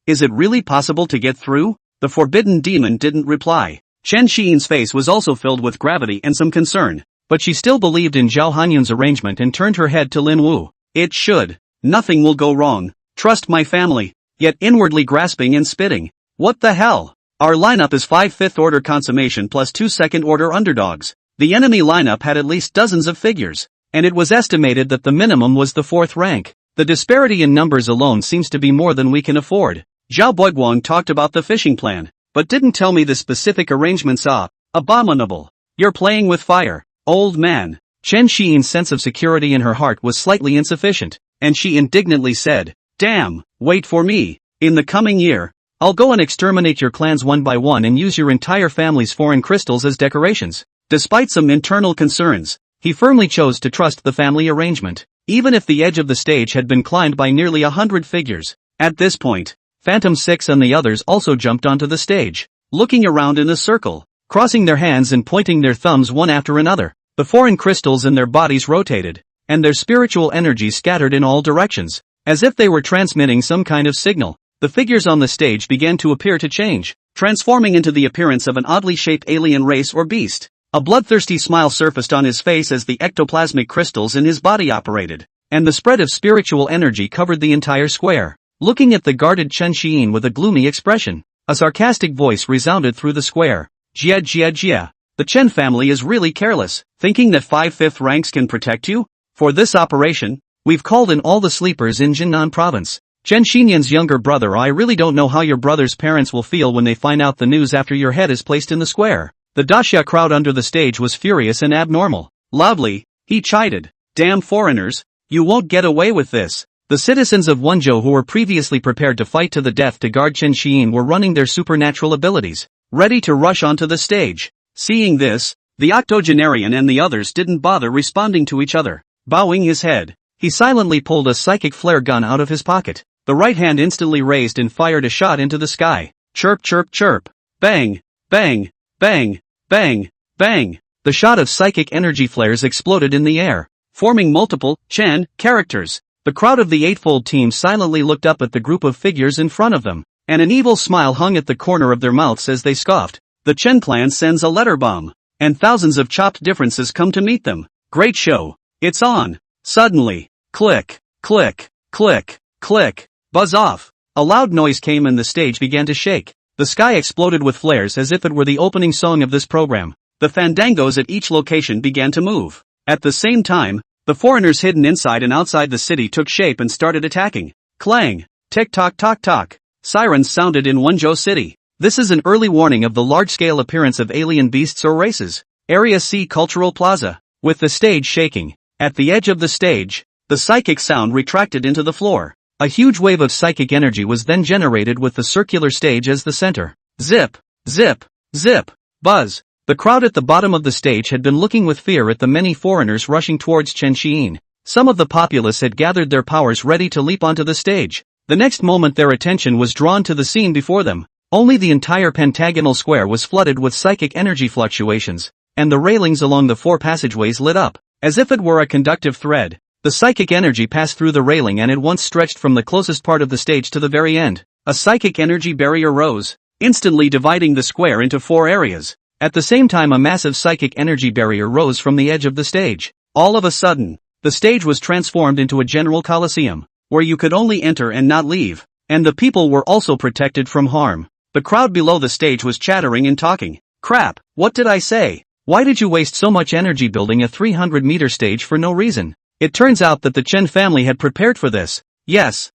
Is it really possible to get through?" The forbidden demon didn't reply. Chen Xiyin's face was also filled with gravity and some concern, but she still believed in Zhao Hanyun's arrangement and turned her head to Lin Wu. "It should. Nothing will go wrong. Trust my family," yet inwardly grasping and spitting. "What the hell? Our lineup is 5 fifth-order consummation plus 2 second-order underdogs. The enemy lineup had at least dozens of figures, and it was estimated that the minimum was the 4th rank. The disparity in numbers alone seems to be more than we can afford." Zhao Boiguang talked about the fishing plan, but didn't tell me the specific arrangements. Abominable. You're playing with fire, old man. Chen Xiyin's sense of security in her heart was slightly insufficient, and she indignantly said, "Damn, wait for me. In the coming year, I'll go and exterminate your clans one by one and use your entire family's foreign crystals as decorations." Despite some internal concerns, he firmly chose to trust the family arrangement, even if the edge of the stage had been climbed by nearly 100 figures. At this point, Phantom 6 and the others also jumped onto the stage, looking around in a circle, crossing their hands and pointing their thumbs one after another. The foreign crystals in their bodies rotated, and their spiritual energy scattered in all directions, as if they were transmitting some kind of signal. The figures on the stage began to appear to change, transforming into the appearance of an oddly shaped alien race or beast. A bloodthirsty smile surfaced on his face as the ectoplasmic crystals in his body operated, and the spread of spiritual energy covered the entire square. Looking at the guarded Chen Xiyin with a gloomy expression, a sarcastic voice resounded through the square. "Jia Jia Jia. The Chen family is really careless, thinking that 5 fifth ranks can protect you? For this operation, we've called in all the sleepers in Jinnan province. Chen Xinyan's younger brother, I really don't know how your brother's parents will feel when they find out the news after your head is placed in the square." The Daxia crowd under the stage was furious and abnormal. Loudly, he chided, "Damn foreigners, you won't get away with this." The citizens of Wenzhou who were previously prepared to fight to the death to guard Chen Xiyin were running their supernatural abilities, ready to rush onto the stage. Seeing this, the octogenarian and the others didn't bother responding to each other. Bowing his head, he silently pulled a psychic flare gun out of his pocket. The right hand instantly raised and fired a shot into the sky. Chirp chirp chirp. Bang, bang, bang, bang, bang. The shot of psychic energy flares exploded in the air, forming multiple Chen characters. The crowd of the Eightfold Team silently looked up at the group of figures in front of them, and an evil smile hung at the corner of their mouths as they scoffed. The Chen clan sends a letter bomb, and thousands of chopped differences come to meet them. Great show. It's on. Suddenly, click, click, click, click, buzz off. A loud noise came and the stage began to shake. The sky exploded with flares as if it were the opening song of this program. The fandangos at each location began to move. At the same time, the foreigners hidden inside and outside the city took shape and started attacking. Clang, tick-tock tock-tock. Sirens sounded in Wenzhou City. This is an early warning of the large-scale appearance of alien beasts or races. Area C Cultural Plaza. With the stage shaking, at the edge of the stage, the psychic sound retracted into the floor. A huge wave of psychic energy was then generated with the circular stage as the center. Zip, zip, zip, buzz. The crowd at the bottom of the stage had been looking with fear at the many foreigners rushing towards Chen Xiyin. Some of the populace had gathered their powers ready to leap onto the stage. The next moment their attention was drawn to the scene before them. Only the entire pentagonal square was flooded with psychic energy fluctuations, and the railings along the four passageways lit up, as if it were a conductive thread. The psychic energy passed through the railing and at once stretched from the closest part of the stage to the very end. A psychic energy barrier rose, instantly dividing the square into 4 areas. At the same time a massive psychic energy barrier rose from the edge of the stage. All of a sudden, the stage was transformed into a general coliseum, where you could only enter and not leave, and the people were also protected from harm. The crowd below the stage was chattering and talking. Crap, what did I say? Why did you waste so much energy building a 300-meter stage for no reason? It turns out that the Chen family had prepared for this. Yes.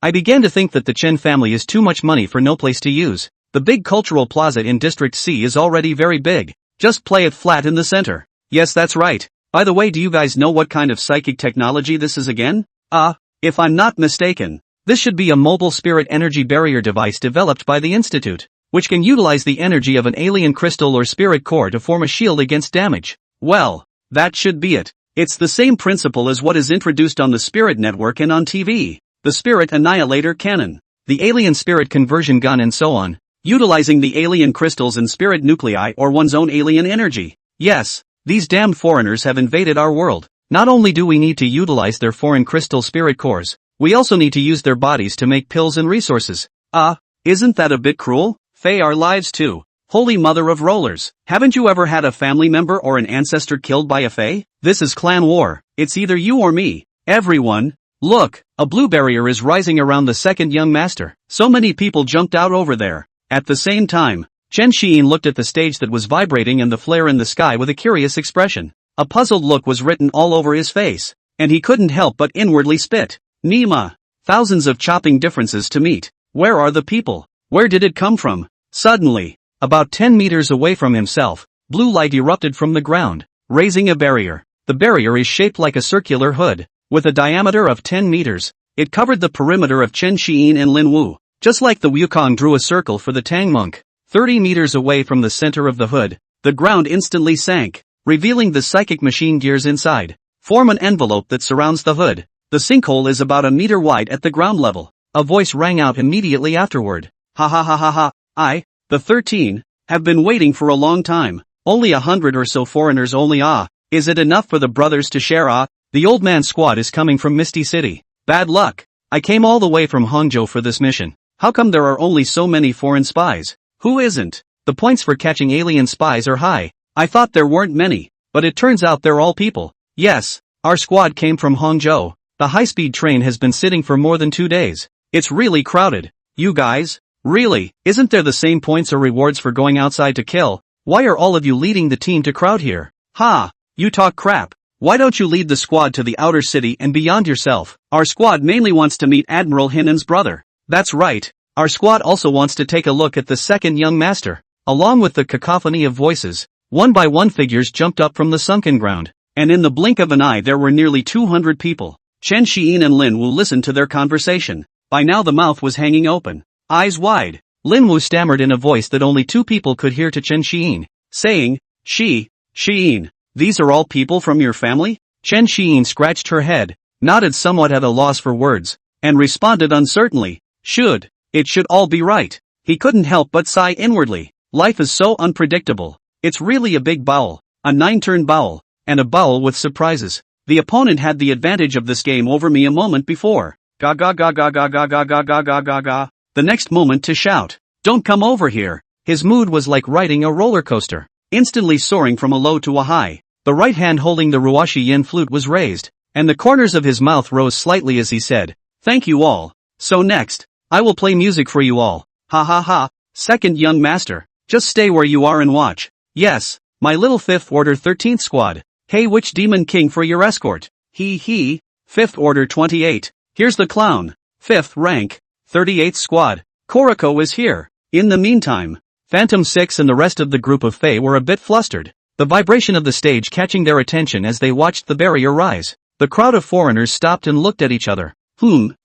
I began to think that the Chen family is too much money for no place to use. The big cultural plaza in District C is already very big. Just play it flat in the center. Yes, that's right. By the way, do you guys know what kind of psychic technology this is again? If I'm not mistaken, this should be a mobile spirit energy barrier device developed by the Institute, which can utilize the energy of an alien crystal or spirit core to form a shield against damage. Well, that should be it. It's the same principle as what is introduced on the Spirit Network and on TV. The Spirit Annihilator Cannon, the Alien Spirit Conversion Gun and so on, utilizing the alien crystals and spirit nuclei or one's own alien energy. Yes, these damned foreigners have invaded our world. Not only do we need to utilize their foreign crystal spirit cores, we also need to use their bodies to make pills and resources. Isn't that a bit cruel? Fey our lives too. Holy mother of rollers, haven't you ever had a family member or an ancestor killed by a Fey? This is clan war. It's either you or me. Everyone, look, a blue barrier is rising around the second young master. So many people jumped out over there. At the same time, Chen Xiyin looked at the stage that was vibrating and the flare in the sky with a curious expression. A puzzled look was written all over his face, and he couldn't help but inwardly spit. Nima. Thousands of chopping differences to meet. Where are the people? Where did it come from? Suddenly, about 10 meters away from himself, blue light erupted from the ground, raising a barrier. The barrier is shaped like a circular hood, with a diameter of 10 meters. It covered the perimeter of Chen Xiyin and Lin Wu, just like the Wukong drew a circle for the Tang monk. 30 meters away from the center of the hood, the ground instantly sank, revealing the psychic machine gears inside. Form an envelope that surrounds the hood. The sinkhole is about a meter wide at the ground level. A voice rang out immediately afterward. Ha ha ha ha ha, the 13, have been waiting for a long time. Only 100 or so foreigners only. Is it enough for the brothers to share? The old man's squad is coming from Misty City. Bad luck. I came all the way from Hangzhou for this mission. How come there are only so many foreign spies? Who isn't? The points for catching alien spies are high. I thought there weren't many, but it turns out they're all people. Yes, our squad came from Hangzhou. The high-speed train has been sitting for more than 2 days. It's really crowded. You guys? Really? Isn't there the same points or rewards for going outside to kill? Why are all of you leading the team to crowd here? You talk crap. Why don't you lead the squad to the outer city and beyond yourself? Our squad mainly wants to meet Admiral Hinen's brother. That's right. Our squad also wants to take a look at the second young master. Along with the cacophony of voices, one by one figures jumped up from the sunken ground, and in the blink of an eye there were nearly 200 people. Chen Xiyin and Lin Wu listened to their conversation. By now the mouth was hanging open, eyes wide. Lin Wu stammered in a voice that only 2 people could hear to Chen Xiyin. saying, Shiin, these are all people from your family? Chen Shiin scratched her head, nodded somewhat at a loss for words, and responded uncertainly, it should all be right. He couldn't help but sigh inwardly. Life is so unpredictable. It's really a big bowl, a 9-turn bowl, and a bowl with surprises. The opponent had the advantage of this game over me a moment before. Ga ga ga ga ga ga ga ga ga ga ga ga. The next moment to shout, don't come over here. His mood was like riding a roller coaster, instantly soaring from a low to a high. The right hand holding the ruwashi yin flute was raised, and the corners of his mouth rose slightly as he said, thank you all. So next, I will play music for you all. Ha ha ha. Second young master, just stay where you are and watch. Yes, my little 5th Order 13th Squad. Hey, which demon king for your escort? He. 5th Order 28. Here's the clown. 5th rank, 38th Squad. Koriko is here. In the meantime, Phantom 6 and the rest of the group of Fae were a bit flustered, the vibration of the stage catching their attention as they watched the barrier rise. The crowd of foreigners stopped and looked at each other.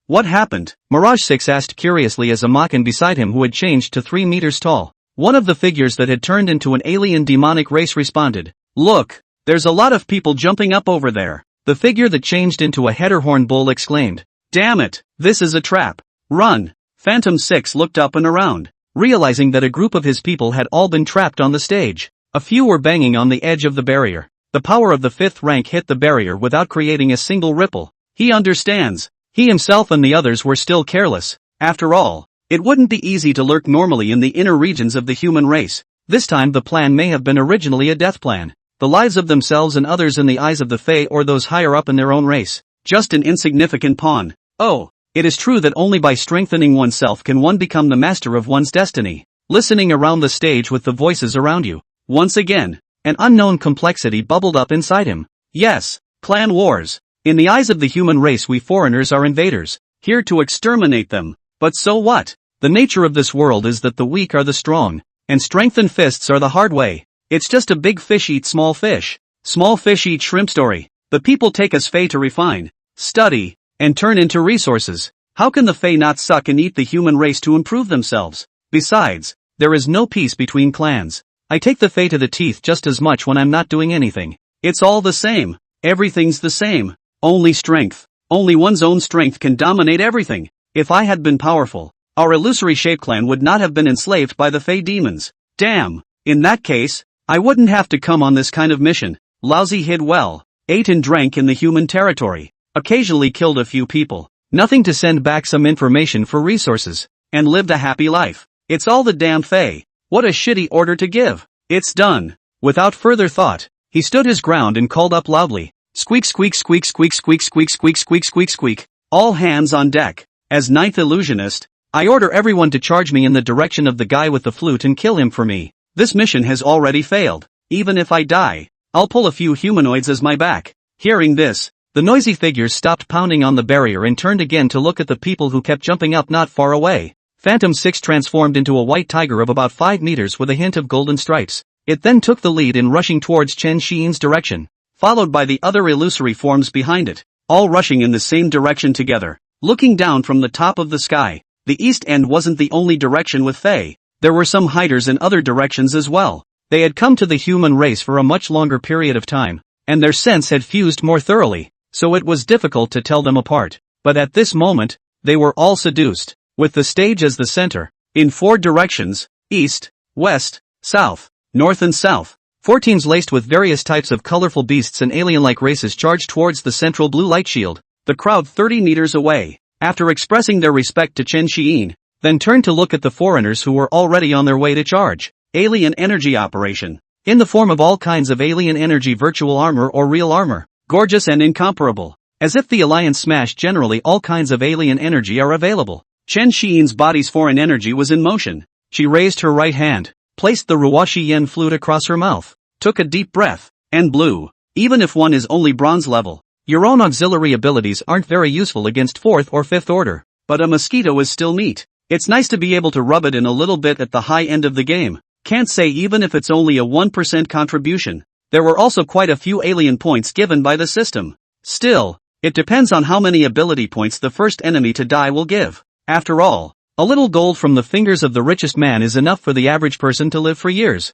What happened? Mirage 6 asked curiously as a Makan beside him who had changed to 3 meters tall. One of the figures that had turned into an alien demonic race responded. Look, there's a lot of people jumping up over there. The figure that changed into a headerhorn bull exclaimed. Damn it, this is a trap. Run! Phantom 6 looked up and around, realizing that a group of his people had all been trapped on the stage. A few were banging on the edge of the barrier. The power of the 5th rank hit the barrier without creating a single ripple. He understands. He himself and the others were still careless. After all, it wouldn't be easy to lurk normally in the inner regions of the human race. This time the plan may have been originally a death plan. The lives of themselves and others in the eyes of the Fae or those higher up in their own race. Just an insignificant pawn. Oh, it is true that only by strengthening oneself can one become the master of one's destiny. Listening around the stage with the voices around you. Once again, an unknown complexity bubbled up inside him. Yes, clan wars. In the eyes of the human race we foreigners are invaders, here to exterminate them. But so what? The nature of this world is that the weak are the strong, and strengthened fists are the hard way. It's just a big fish eat small fish. Small fish eat shrimp story. The people take us Fae to refine, study, and turn into resources. How can the Fae not suck and eat the human race to improve themselves? Besides, there is no peace between clans. I take the Fae to the teeth just as much when I'm not doing anything. It's all the same. Everything's the same. Only strength. Only one's own strength can dominate everything. If I had been powerful, our illusory shape clan would not have been enslaved by the Fae demons. Damn. In that case, I wouldn't have to come on this kind of mission. Lousy hid well, ate and drank in the human territory, occasionally killed a few people, nothing to send back some information for resources, and lived a happy life. It's all the damn Fae. What a shitty order to give. It's done. Without further thought, he stood his ground and called up loudly. Squeak squeak squeak squeak squeak squeak squeak squeak squeak squeak. All hands on deck. As 9th illusionist, I order everyone to charge me in the direction of the guy with the flute and kill him for me. This mission has already failed. Even if I die, I'll pull a few humanoids as my back. Hearing this, the noisy figures stopped pounding on the barrier and turned again to look at the people who kept jumping up not far away. Phantom 6 transformed into a white tiger of about 5 meters with a hint of golden stripes. It then took the lead in rushing towards Chen Xian's direction, followed by the other illusory forms behind it, all rushing in the same direction together. Looking down from the top of the sky, the east end wasn't the only direction with Fae. There were some hiders in other directions as well. They had come to the human race for a much longer period of time, and their sense had fused more thoroughly, so it was difficult to tell them apart. But at this moment, they were all seduced, with the stage as the center, in 4 directions, east, west, south, north and south. 4 teams laced with various types of colorful beasts and alien-like races charged towards the central blue light shield. The crowd 30 meters away, after expressing their respect to Chen Xian, then turned to look at the foreigners who were already on their way to charge. Alien energy operation. In the form of all kinds of alien energy virtual armor or real armor. Gorgeous and incomparable. As if the Alliance smashed generally all kinds of alien energy are available. Chen Xian's body's foreign energy was in motion. She raised her right hand, placed the Ruwashi Yen flute across her mouth, took a deep breath, and blew. Even if one is only bronze level, your own auxiliary abilities aren't very useful against 4th or 5th order. But a mosquito is still meat. It's nice to be able to rub it in a little bit at the high end of the game. Can't say even if it's only a 1% contribution. There were also quite a few alien points given by the system. Still, it depends on how many ability points the first enemy to die will give. After all, a little gold from the fingers of the richest man is enough for the average person to live for years.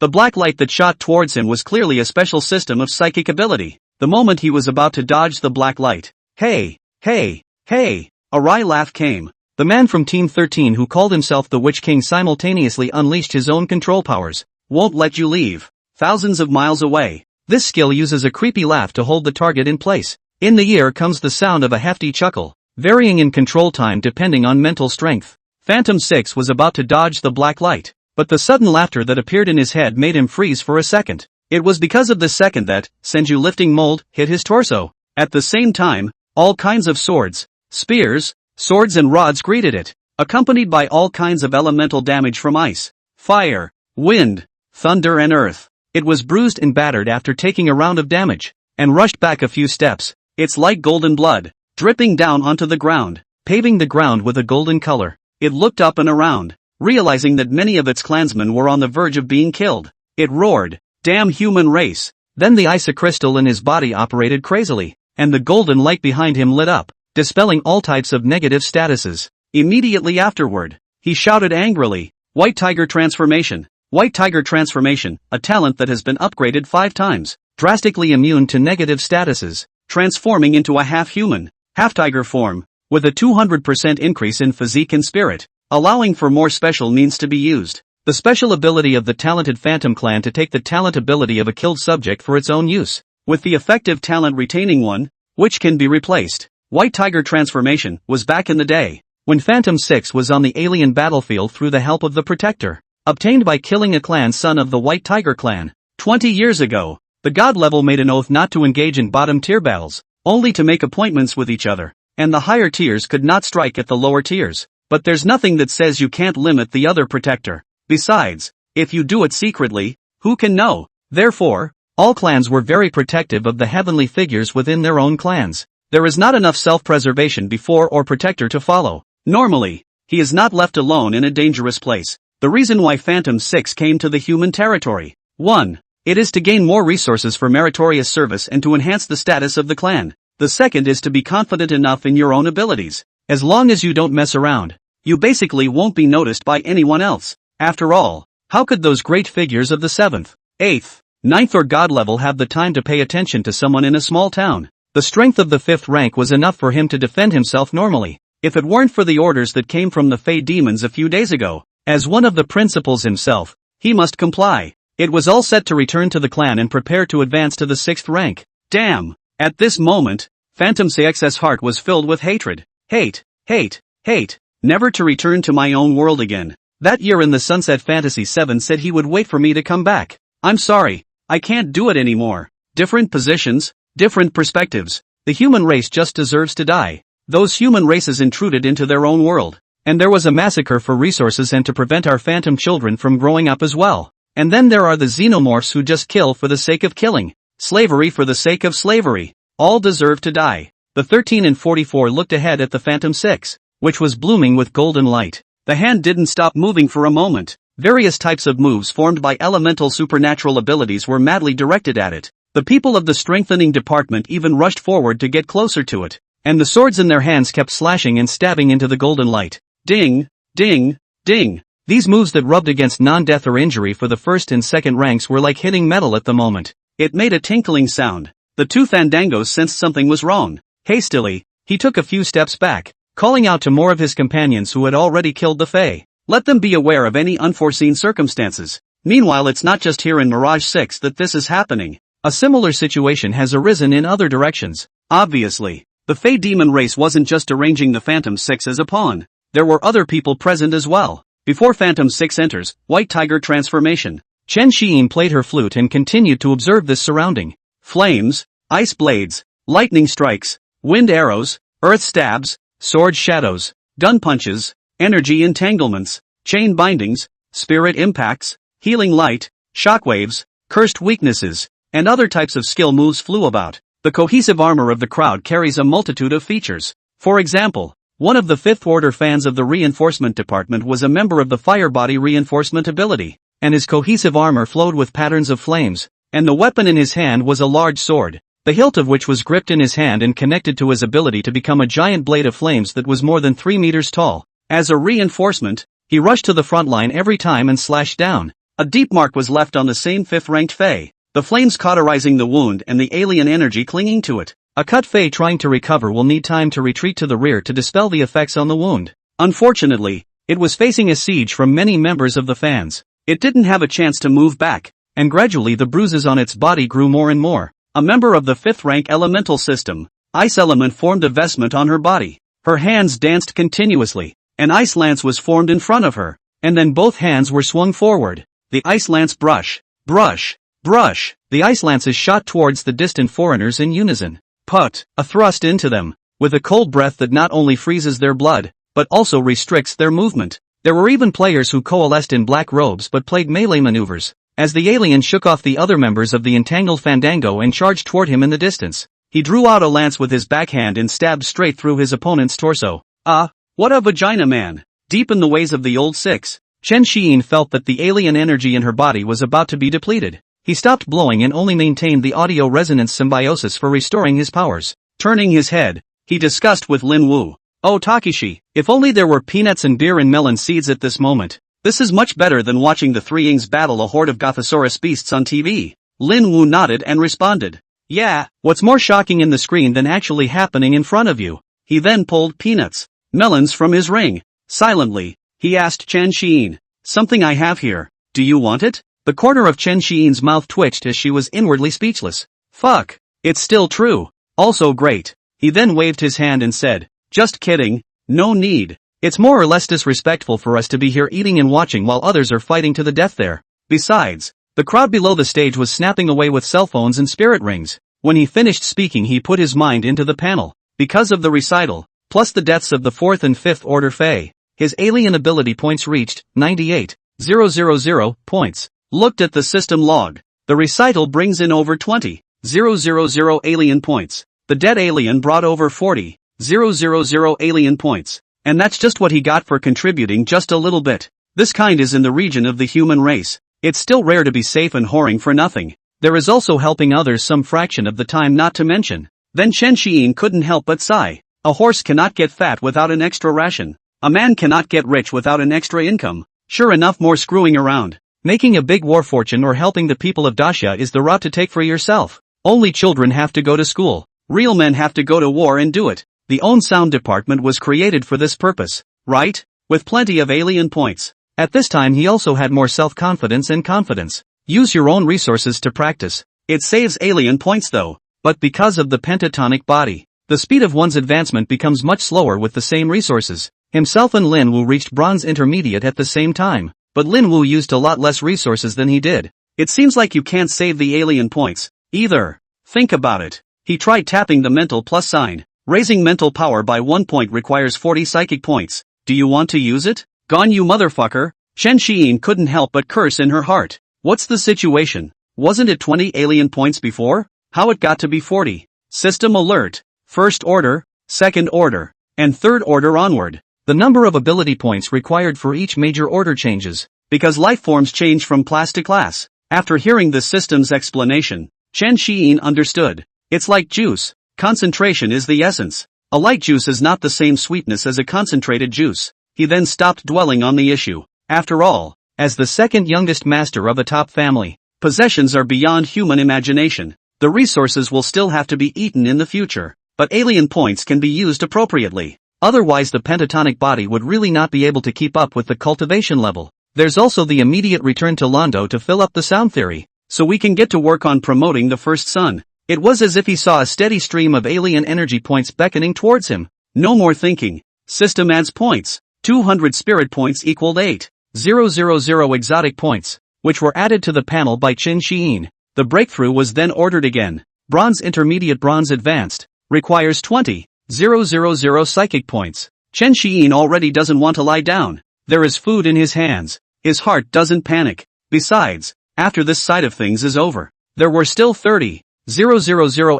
The black light that shot towards him was clearly a special system of psychic ability. The moment he was about to dodge the black light, hey, hey, hey, a wry laugh came. The man from Team 13 who called himself the Witch King simultaneously unleashed his own control powers. Won't let you leave. Thousands of miles away. This skill uses a creepy laugh to hold the target in place. In the ear comes the sound of a hefty chuckle, varying in control time depending on mental strength. Phantom 6 was about to dodge the black light, but the sudden laughter that appeared in his head made him freeze for a second. It was because of this second that Senju lifting mold hit his torso. At the same time, all kinds of swords, spears, swords and rods greeted it, accompanied by all kinds of elemental damage from ice, fire, wind, thunder and earth. It was bruised and battered after taking a round of damage, and rushed back a few steps, its light golden blood, dripping down onto the ground, paving the ground with a golden color. It looked up and around, realizing that many of its clansmen were on the verge of being killed. It roared, "Damn human race!" Then the isocrystal in his body operated crazily, and the golden light behind him lit up, dispelling all types of negative statuses. Immediately afterward, he shouted angrily, "White Tiger Transformation! White Tiger Transformation, a talent that has been upgraded 5 times, drastically immune to negative statuses, transforming into a half-human, half-tiger form, with a 200% increase in physique and spirit, allowing for more special means to be used. The special ability of the talented Phantom Clan to take the talent ability of a killed subject for its own use, with the effective talent retaining one, which can be replaced. White Tiger Transformation was back in the day, when Phantom 6 was on the alien battlefield through the help of the Protector, obtained by killing a clan son of the White Tiger Clan. 20 years ago, the god level made an oath not to engage in bottom-tier battles, only to make appointments with each other, and the higher tiers could not strike at the lower tiers. But there's nothing that says you can't limit the other Protector. Besides, if you do it secretly, who can know? Therefore, all clans were very protective of the heavenly figures within their own clans. There is not enough self-preservation before or Protector to follow. Normally, he is not left alone in a dangerous place. The reason why Phantom 6 came to the human territory. 1. It is to gain more resources for meritorious service and to enhance the status of the clan. The second is to be confident enough in your own abilities. As long as you don't mess around, you basically won't be noticed by anyone else. After all, how could those great figures of the 7th, 8th, 9th or god level have the time to pay attention to someone in a small town? The strength of the 5th rank was enough for him to defend himself normally, if it weren't for the orders that came from the Fey demons a few days ago. As one of the principals himself, he must comply. It was all set to return to the clan and prepare to advance to the 6th rank. Damn! At this moment, Phantom 6's heart was filled with hatred. Hate, hate, hate. Never to return to my own world again. That year in the Sunset Fantasy 7 said he would wait for me to come back. I'm sorry, I can't do it anymore. Different positions, different perspectives. The human race just deserves to die. Those human races intruded into their own world. And there was a massacre for resources and to prevent our phantom children from growing up as well. And then there are the xenomorphs who just kill for the sake of killing. Slavery for the sake of slavery. All deserve to die. The 13 and 44 looked ahead at the Phantom 6, which was blooming with golden light. The hand didn't stop moving for a moment. Various types of moves formed by elemental supernatural abilities were madly directed at it. The people of the strengthening department even rushed forward to get closer to it. And the swords in their hands kept slashing and stabbing into the golden light. Ding, ding, ding. These moves that rubbed against non-death or injury for the 1st and 2nd ranks were like hitting metal at the moment. It made a tinkling sound. The 2 Fandangos sensed something was wrong. Hastily, he took a few steps back, calling out to more of his companions who had already killed the Fae. Let them be aware of any unforeseen circumstances. Meanwhile, it's not just here in Mirage 6 that this is happening. A similar situation has arisen in other directions. Obviously, the Fae demon race wasn't just arranging the Phantom 6 as a pawn. There were other people present as well. Before Phantom 6 enters, White Tiger Transformation. Chen Xiyin played her flute and continued to observe this surrounding. Flames, ice blades, lightning strikes, wind arrows, earth stabs, sword shadows, gun punches, energy entanglements, chain bindings, spirit impacts, healing light, shockwaves, cursed weaknesses, and other types of skill moves flew about. The cohesive armor of the crowd carries a multitude of features. For example, one of the 5th Order fans of the Reinforcement Department was a member of the Fire Body Reinforcement ability, and his cohesive armor flowed with patterns of flames, and the weapon in his hand was a large sword, the hilt of which was gripped in his hand and connected to his ability to become a giant blade of flames that was more than 3 meters tall. As a reinforcement, he rushed to the front line every time and slashed down. A deep mark was left on the same 5th-ranked Fae, the flames cauterizing the wound and the alien energy clinging to it. A cut Fae trying to recover will need time to retreat to the rear to dispel the effects on the wound. Unfortunately, it was facing a siege from many members of the fans. It didn't have a chance to move back, and gradually the bruises on its body grew more and more. A member of the 5th-rank elemental system, Ice Element, formed a vestment on her body. Her hands danced continuously. An ice lance was formed in front of her, and then both hands were swung forward. The ice lance brush. The ice lances shot towards the distant foreigners in unison. Put a thrust into them, with a cold breath that not only freezes their blood, but also restricts their movement. There were even players who coalesced in black robes but played melee maneuvers. As the alien shook off the other members of the entangled fandango and charged toward him in the distance, he drew out a lance with his backhand and stabbed straight through his opponent's torso. What a vagina, man! Deep in the ways of the old six, Chen Xiyin felt that the alien energy in her body was about to be depleted. He stopped blowing and only maintained the audio resonance symbiosis for restoring his powers. Turning his head, he discussed with Lin Wu. Oh Takeshi, if only there were peanuts and beer and melon seeds at this moment. This is much better than watching the Three Yings battle a horde of Gothosaurus beasts on TV. Lin Wu nodded and responded. Yeah, what's more shocking in the screen than actually happening in front of you? He then pulled peanuts, melons from his ring. Silently, he asked Chen Xiyin. Something I have here. Do you want it? The corner of Chen Xiyin's mouth twitched as she was inwardly speechless. Fuck. It's still true. Also great. He then waved his hand and said, just kidding. No need. It's more or less disrespectful for us to be here eating and watching while others are fighting to the death there. Besides, the crowd below the stage was snapping away with cell phones and spirit rings. When he finished speaking, he put his mind into the panel. Because of the recital, plus the deaths of the 4th and 5th order Fae, his alien ability points reached 98,000 points. Looked at the system log. The recital brings in over 20,000 alien points. The dead alien brought over 40,000 alien points. And that's just what he got for contributing just a little bit. This kind is in the region of the human race. It's still rare to be safe and whoring for nothing. There is also helping others some fraction of the time, not to mention. Then Chen Xiyin couldn't help but sigh. A horse cannot get fat without an extra ration. A man cannot get rich without an extra income. Sure enough, more screwing around. Making a big war fortune or helping the people of Dacia is the route to take for yourself. Only children have to go to school. Real men have to go to war and do it. The own sound department was created for this purpose, right? With plenty of alien points. At this time he also had more self-confidence and confidence. Use your own resources to practice. It saves alien points though. But because of the pentatonic body, the speed of one's advancement becomes much slower with the same resources. Himself and Lin Wu reached bronze intermediate at the same time, but Lin Wu used a lot less resources than he did. It seems like you can't save the alien points, either. Think about it. He tried tapping the mental plus sign. Raising mental power by 1 point requires 40 psychic points. Do you want to use it? Gone you motherfucker. Chen Xiyin couldn't help but curse in her heart. What's the situation? Wasn't it 20 alien points before? How it got to be 40? System alert. First order, second order, and third order onward. The number of ability points required for each major order changes, because life forms change from class to class. After hearing the system's explanation, Chen Xiyin understood. It's like juice. Concentration is the essence. A light juice is not the same sweetness as a concentrated juice. He then stopped dwelling on the issue. After all, as the second youngest master of a top family, possessions are beyond human imagination. The resources will still have to be eaten in the future, but alien points can be used appropriately. Otherwise the pentatonic body would really not be able to keep up with the cultivation level. There's also the immediate return to Londo to fill up the sound theory, so we can get to work on promoting the first son. It was as if he saw a steady stream of alien energy points beckoning towards him. No more thinking. System adds points. 200 spirit points equaled 8,000 exotic points, which were added to the panel by Chen Xiyin. The breakthrough was then ordered again. Bronze intermediate, bronze advanced. Requires 20,000 psychic points. Chen Xiyin already doesn't want to lie down. There is food in his hands. His heart doesn't panic. Besides, after this side of things is over, there were still 30,000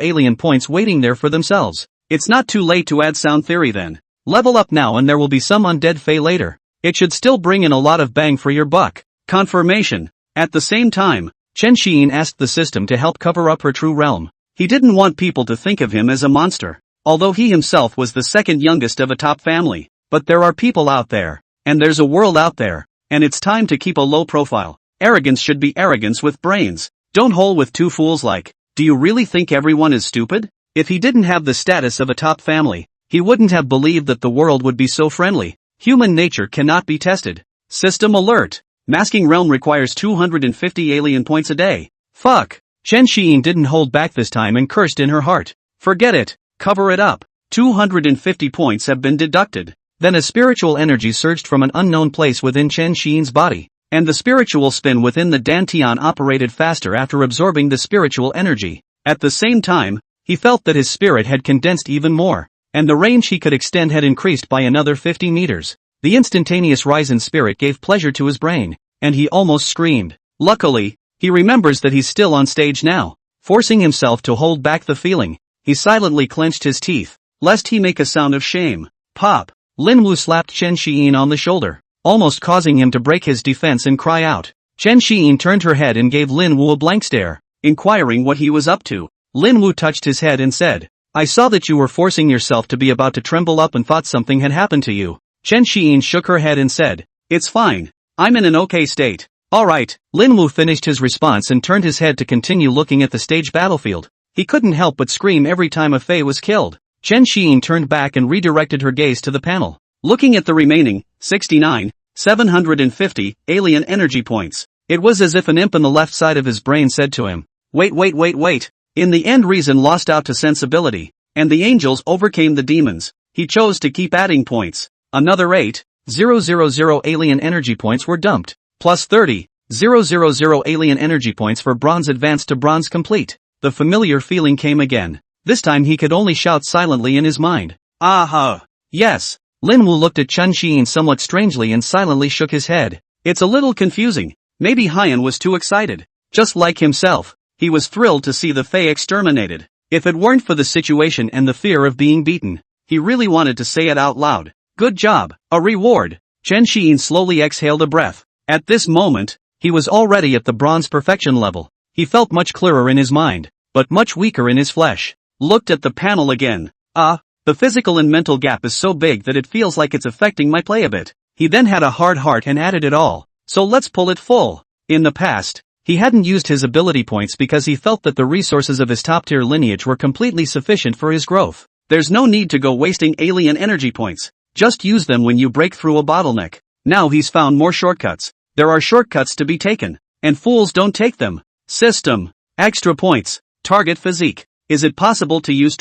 alien points waiting there for themselves. It's not too late to add sound theory then. Level up now and there will be some undead Fae later. It should still bring in a lot of bang for your buck. Confirmation. At the same time, Chen Xiyin asked the system to help cover up her true realm. He didn't want people to think of him as a monster, although he himself was the second youngest of a top family. But there are people out there, and there's a world out there, and it's time to keep a low profile. Arrogance should be arrogance with brains. Don't hole with two fools like. Do you really think everyone is stupid? If he didn't have the status of a top family, he wouldn't have believed that the world would be so friendly. Human nature cannot be tested. System alert. Masking realm requires 250 alien points a day. Fuck. Chen Xiyin didn't hold back this time and cursed in her heart. Forget it. Cover it up. 250 points have been deducted. Then a spiritual energy surged from an unknown place within Chen Xiyin's body, and the spiritual spin within the Dantian operated faster after absorbing the spiritual energy. At the same time, he felt that his spirit had condensed even more, and the range he could extend had increased by another 50 meters. The instantaneous rise in spirit gave pleasure to his brain, and he almost screamed. Luckily, he remembers that he's still on stage now. Forcing himself to hold back the feeling, he silently clenched his teeth, lest he make a sound of shame. Pop! Lin Wu slapped Chen Xiyin on the shoulder, almost causing him to break his defense and cry out. Chen Xiyin turned her head and gave Lin Wu a blank stare, inquiring what he was up to. Lin Wu touched his head and said, I saw that you were forcing yourself to be about to tremble up and thought something had happened to you. Chen Xiyin shook her head and said, It's fine. I'm in an okay state. Alright. Lin Wu finished his response and turned his head to continue looking at the stage battlefield. He couldn't help but scream every time a Fei was killed. Chen Xiyin turned back and redirected her gaze to the panel, looking at the remaining 750 alien energy points. It was as if an imp on the left side of his brain said to him, Wait. In the end, reason lost out to sensibility, and the angels overcame the demons. He chose to keep adding points. Another 8,000 alien energy points were dumped, plus 30,000 alien energy points for bronze advanced to bronze complete. The familiar feeling came again. This time he could only shout silently in his mind. Aha! Yes! Lin Wu looked at Chen Xiyin somewhat strangely and silently shook his head. It's a little confusing. Maybe Haiyan was too excited. Just like himself, he was thrilled to see the Fei exterminated. If it weren't for the situation and the fear of being beaten, he really wanted to say it out loud. Good job, a reward. Chen Xiyin slowly exhaled a breath. At this moment, he was already at the bronze perfection level. He felt much clearer in his mind, but much weaker in his flesh. Looked at the panel again. The physical and mental gap is so big that it feels like it's affecting my play a bit. He then had a hard heart and added it all. So let's pull it full. In the past, he hadn't used his ability points because he felt that the resources of his top-tier lineage were completely sufficient for his growth. There's no need to go wasting alien energy points. Just use them when you break through a bottleneck. Now he's found more shortcuts. There are shortcuts to be taken, and fools don't take them. System. Extra points. Target physique. Is it possible to use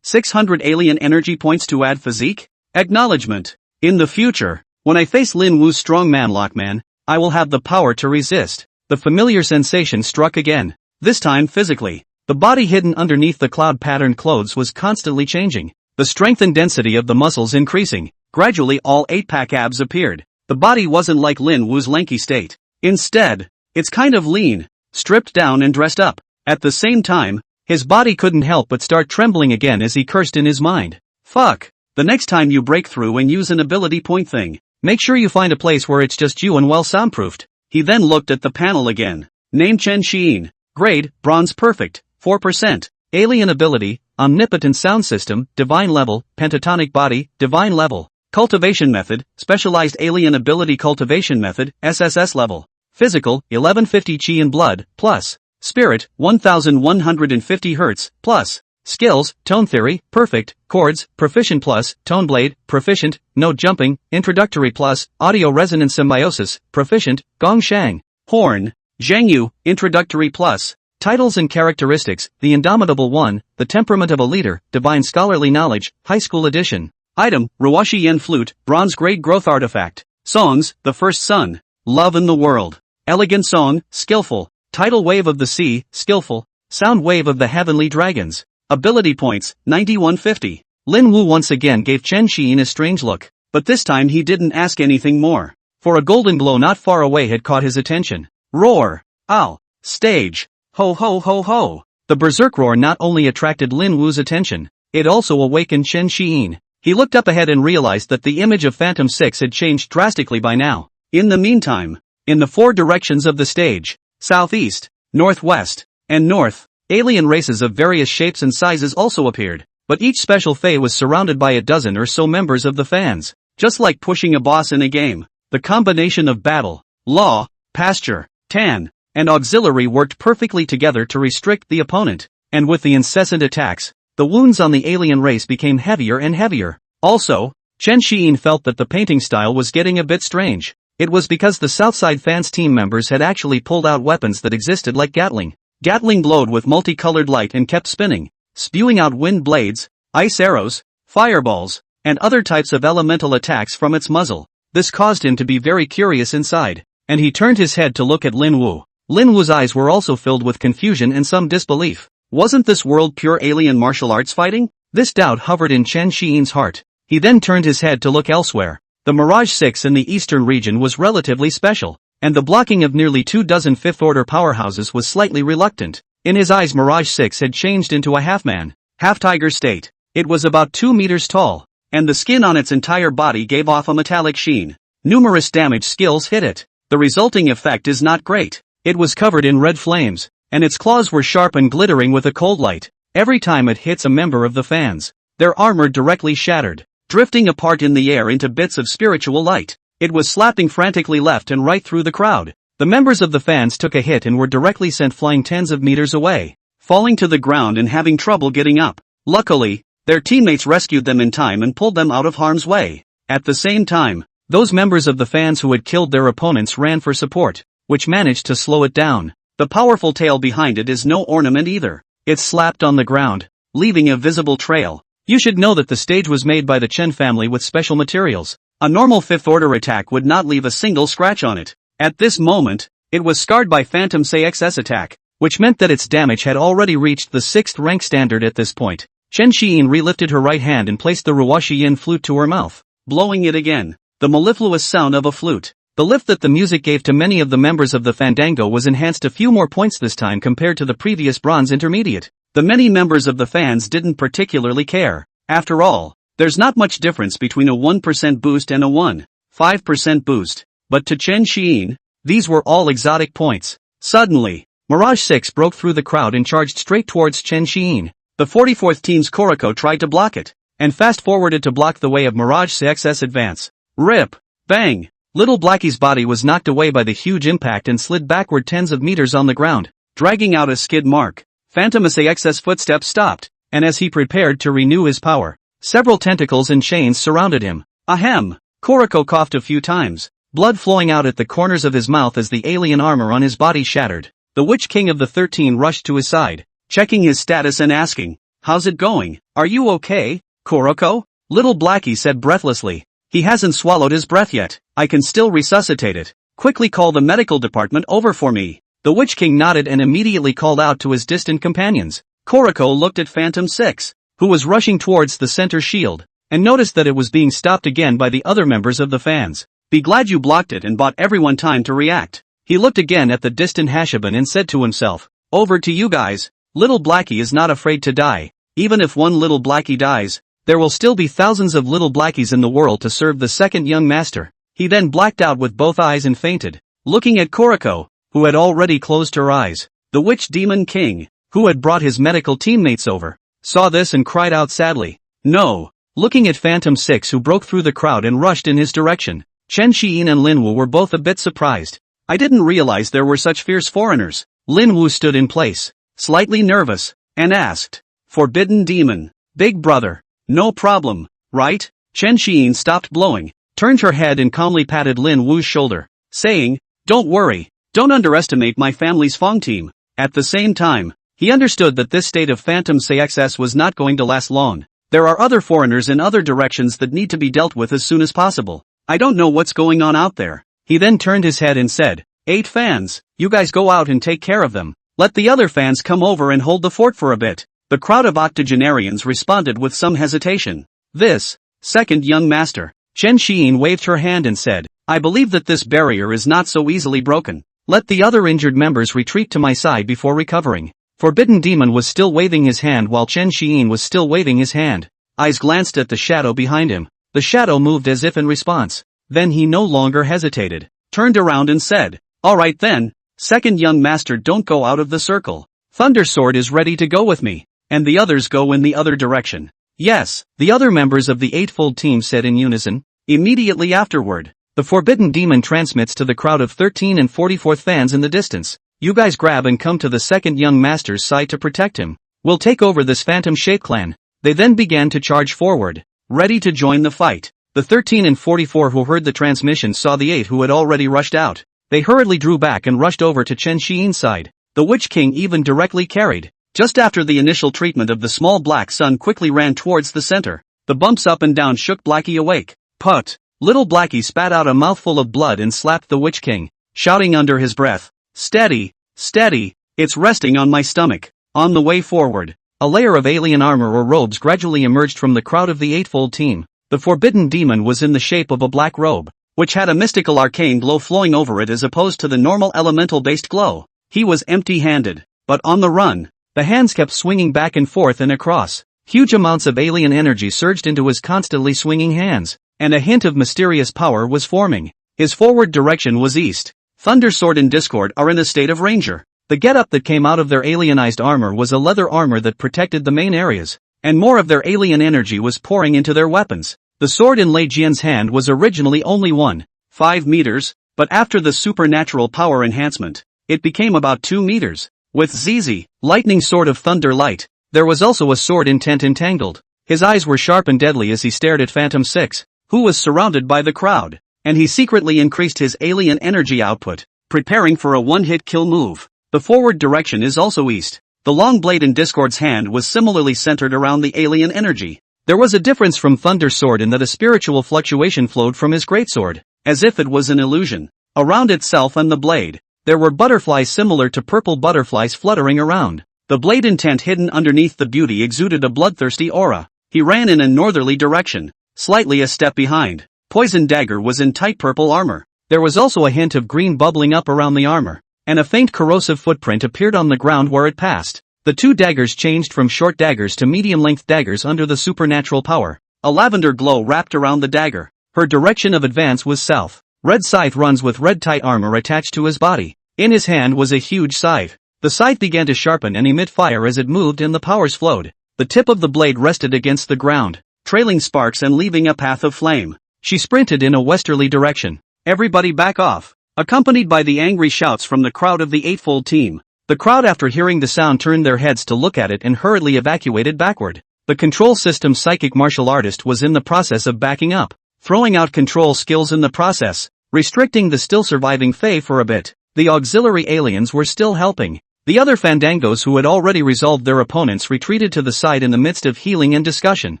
600 alien energy points to add physique? Acknowledgement. In the future, when I face Lin Wu's strongman Lockman, I will have the power to resist. The familiar sensation struck again. This time physically. The body hidden underneath the cloud-patterned clothes was constantly changing. The strength and density of the muscles increasing. Gradually all 8-pack abs appeared. The body wasn't like Lin Wu's lanky state. Instead, it's kind of lean, stripped down and dressed up. At the same time, his body couldn't help but start trembling again as he cursed in his mind. Fuck. The next time you break through and use an ability point thing, make sure you find a place where it's just you and well soundproofed. He then looked at the panel again. Name Chen Xiyin. Grade, Bronze Perfect, 4%. Alien ability, Omnipotent Sound System, Divine Level, Pentatonic Body, Divine Level. Cultivation Method, Specialized Alien Ability Cultivation Method, SSS Level. Physical, 1150 Qi and Blood, plus. Spirit, 1150 Hz, plus. Skills, Tone Theory, Perfect, Chords, Proficient plus, Tone Blade, Proficient, Note Jumping, Introductory plus, Audio Resonance Symbiosis, Proficient, Gong Shang. Horn, Zhangyu, Introductory plus. Titles and characteristics, The Indomitable One, The Temperament of a Leader, Divine Scholarly Knowledge, High School Edition. Item, Ruwashi Yen Flute, Bronze Grade Growth Artifact. Songs, The First Sun, Love in the World. Elegant Song, Skillful. Tidal Wave of the Sea, Skillful. Sound Wave of the Heavenly Dragons. Ability points, 9150. Lin Wu once again gave Chen Xiyin a strange look, but this time he didn't ask anything more. For a golden glow not far away had caught his attention. Roar! Ow! Stage! Ho ho ho ho! The berserk roar not only attracted Lin Wu's attention, it also awakened Chen Xiyin. He looked up ahead and realized that the image of Phantom 6 had changed drastically by now. In the meantime, in the four directions of the stage, southeast, northwest, and north, alien races of various shapes and sizes also appeared, but each special Fei was surrounded by a dozen or so members of the fans. Just like pushing a boss in a game, the combination of battle, law, pasture, tan, and auxiliary worked perfectly together to restrict the opponent, and with the incessant attacks, the wounds on the alien race became heavier and heavier. Also, Chen Xiyin felt that the painting style was getting a bit strange. It was because the Southside fans team members had actually pulled out weapons that existed like Gatling. Gatling glowed with multicolored light and kept spinning, spewing out wind blades, ice arrows, fireballs, and other types of elemental attacks from its muzzle. This caused him to be very curious inside, and he turned his head to look at Lin Wu. Lin Wu's eyes were also filled with confusion and some disbelief. Wasn't this world pure alien martial arts fighting? This doubt hovered in Chen Xiyin's heart. He then turned his head to look elsewhere. The Mirage 6 in the eastern region was relatively special, and the blocking of nearly 24 fifth-order powerhouses was slightly reluctant. In his eyes, Mirage 6 had changed into a half-man, half-tiger state. It was about 2 meters tall, and the skin on its entire body gave off a metallic sheen. Numerous damage skills hit it. The resulting effect is not great. It was covered in red flames, and its claws were sharp and glittering with a cold light. Every time it hits a member of the fans, their armor directly shattered, drifting apart in the air into bits of spiritual light. It was slapping frantically left and right through the crowd. The members of the fans took a hit and were directly sent flying tens of meters away, falling to the ground and having trouble getting up. Luckily, their teammates rescued them in time and pulled them out of harm's way. At the same time, those members of the fans who had killed their opponents ran for support, which managed to slow it down. The powerful tail behind it is no ornament either. It slapped on the ground, leaving a visible trail. You should know that the stage was made by the Chen family with special materials. A normal fifth-order attack would not leave a single scratch on it. At this moment, it was scarred by Phantom CX's attack, which meant that its damage had already reached the 6th rank standard at this point. Chen Xiyin relifted her right hand and placed the Ruoxiyin flute to her mouth, blowing it again. The mellifluous sound of a flute. The lift that the music gave to many of the members of the Fandango was enhanced a few more points this time compared to the previous bronze intermediate. The many members of the fans didn't particularly care. After all, there's not much difference between a 1% boost and a 1.5% boost. But to Chen Xiyin, these were all exotic points. Suddenly, Mirage 6 broke through the crowd and charged straight towards Chen Xiyin. The 44th team's Koriko tried to block it, and fast-forwarded to block the way of Mirage 6's advance. Rip! Bang! Little Blackie's body was knocked away by the huge impact and slid backward tens of meters on the ground, dragging out a skid mark. Phantom AX's footsteps stopped, and as he prepared to renew his power, several tentacles and chains surrounded him. Ahem! Koriko coughed a few times, blood flowing out at the corners of his mouth as the alien armor on his body shattered. The Witch King of the 13 rushed to his side, checking his status and asking, "How's it going? Are you okay, Koriko?" Little Blackie said breathlessly. "He hasn't swallowed his breath yet. I can still resuscitate it. Quickly call the medical department over for me." The Witch King nodded and immediately called out to his distant companions. Koriko looked at Phantom 6, who was rushing towards the center shield, and noticed that it was being stopped again by the other members of the fans. "Be glad you blocked it and bought everyone time to react." He looked again at the distant Hashiban and said to himself, "Over to you guys." Little Blackie is not afraid to die. Even if one Little Blackie dies, there will still be thousands of Little Blackies in the world to serve the second young master. He then blacked out with both eyes and fainted, looking at Koriko, who had already closed her eyes. The Witch Demon King, who had brought his medical teammates over, saw this and cried out sadly, "No!" Looking at Phantom 6, who broke through the crowd and rushed in his direction, Chen Xiyin and Lin Wu were both a bit surprised. "I didn't realize there were such fierce foreigners." Lin Wu stood in place, slightly nervous, and asked, "Forbidden Demon, big brother, no problem, right?" Chen Xiyin stopped blowing, turned her head and calmly patted Lin Wu's shoulder, saying, "Don't worry, don't underestimate my family's Fong team." At the same time, he understood that this state of Phantom CXS was not going to last long. There are other foreigners in other directions that need to be dealt with as soon as possible. "I don't know what's going on out there." He then turned his head and said, "8 fans, you guys go out and take care of them. Let the other fans come over and hold the fort for a bit." The crowd of octogenarians responded with some hesitation. "This, second young master." Chen Xiyin waved her hand and said, "I believe that this barrier is not so easily broken. Let the other injured members retreat to my side before recovering." Forbidden Demon was still waving his hand while Chen Xiyin was still waving his hand. Eyes glanced at the shadow behind him. The shadow moved as if in response. Then he no longer hesitated, turned around and said, "All right then, second young master, don't go out of the circle. Thunder Sword is ready to go with me, and the others go in the other direction." "Yes," the other members of the Eightfold team said in unison. Immediately afterward, The forbidden demon transmits to the crowd of 13 and 44th fans in the distance. You guys grab and come to the second young master's side to protect him. We'll take over this phantom shape clan. They then began to charge forward, ready to join the fight. The 13 and 44 who heard the transmission saw the 8 who had already rushed out. They hurriedly drew back and rushed over to Chen Xi'in's side. The Witch King even directly carried. Just after the initial treatment of the small black sun quickly ran towards the center. The bumps up and down shook Blackie awake. Put! Little Blackie spat out a mouthful of blood and slapped the Witch King, shouting under his breath, "Steady! Steady! It's resting on my stomach." On the way forward, a layer of alien armor or robes gradually emerged from the crowd of the Eightfold Team. The forbidden demon was in the shape of a black robe, which had a mystical arcane glow flowing over it as opposed to the normal elemental-based glow. He was empty-handed, but on the run. The hands kept swinging back and forth and across. Huge amounts of alien energy surged into his constantly swinging hands, and a hint of mysterious power was forming. His forward direction was east. Thunder Sword and Discord are in a state of ranger. The getup that came out of their alienized armor was a leather armor that protected the main areas, and more of their alien energy was pouring into their weapons. The sword in Lei Jian's hand was originally only 1.5 meters, but after the supernatural power enhancement, it became about 2 meters. With ZZ, lightning sword of thunder light, there was also a sword intent entangled. His eyes were sharp and deadly as he stared at Phantom 6, who was surrounded by the crowd, and he secretly increased his alien energy output, preparing for a one-hit kill move. The forward direction is also east. The long blade in Discord's hand was similarly centered around the alien energy. There was a difference from Thunder Sword in that a spiritual fluctuation flowed from his greatsword, as if it was an illusion. Around itself and the blade, there were butterflies similar to purple butterflies fluttering around. The blade intent hidden underneath the beauty exuded a bloodthirsty aura. He ran in a northerly direction, slightly a step behind. Poison Dagger was in tight purple armor. There was also a hint of green bubbling up around the armor, and a faint corrosive footprint appeared on the ground where it passed. The two daggers changed from short daggers to medium-length daggers under the supernatural power. A lavender glow wrapped around the dagger. Her direction of advance was south. Red Scythe runs with red tight armor attached to his body. In his hand was a huge scythe. The scythe began to sharpen and emit fire as it moved and the powers flowed. The tip of the blade rested against the ground, trailing sparks and leaving a path of flame. She sprinted in a westerly direction. Everybody back off, accompanied by the angry shouts from the crowd of the Eightfold Team. The crowd after hearing the sound turned their heads to look at it and hurriedly evacuated backward. The control system psychic martial artist was in the process of backing up, throwing out control skills in the process, restricting the still surviving Fae for a bit. The auxiliary aliens were still helping. The other Fandangos who had already resolved their opponents retreated to the side in the midst of healing and discussion.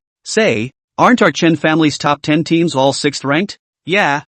Say, aren't our Chen family's top 10 teams all 6th ranked? Yeah,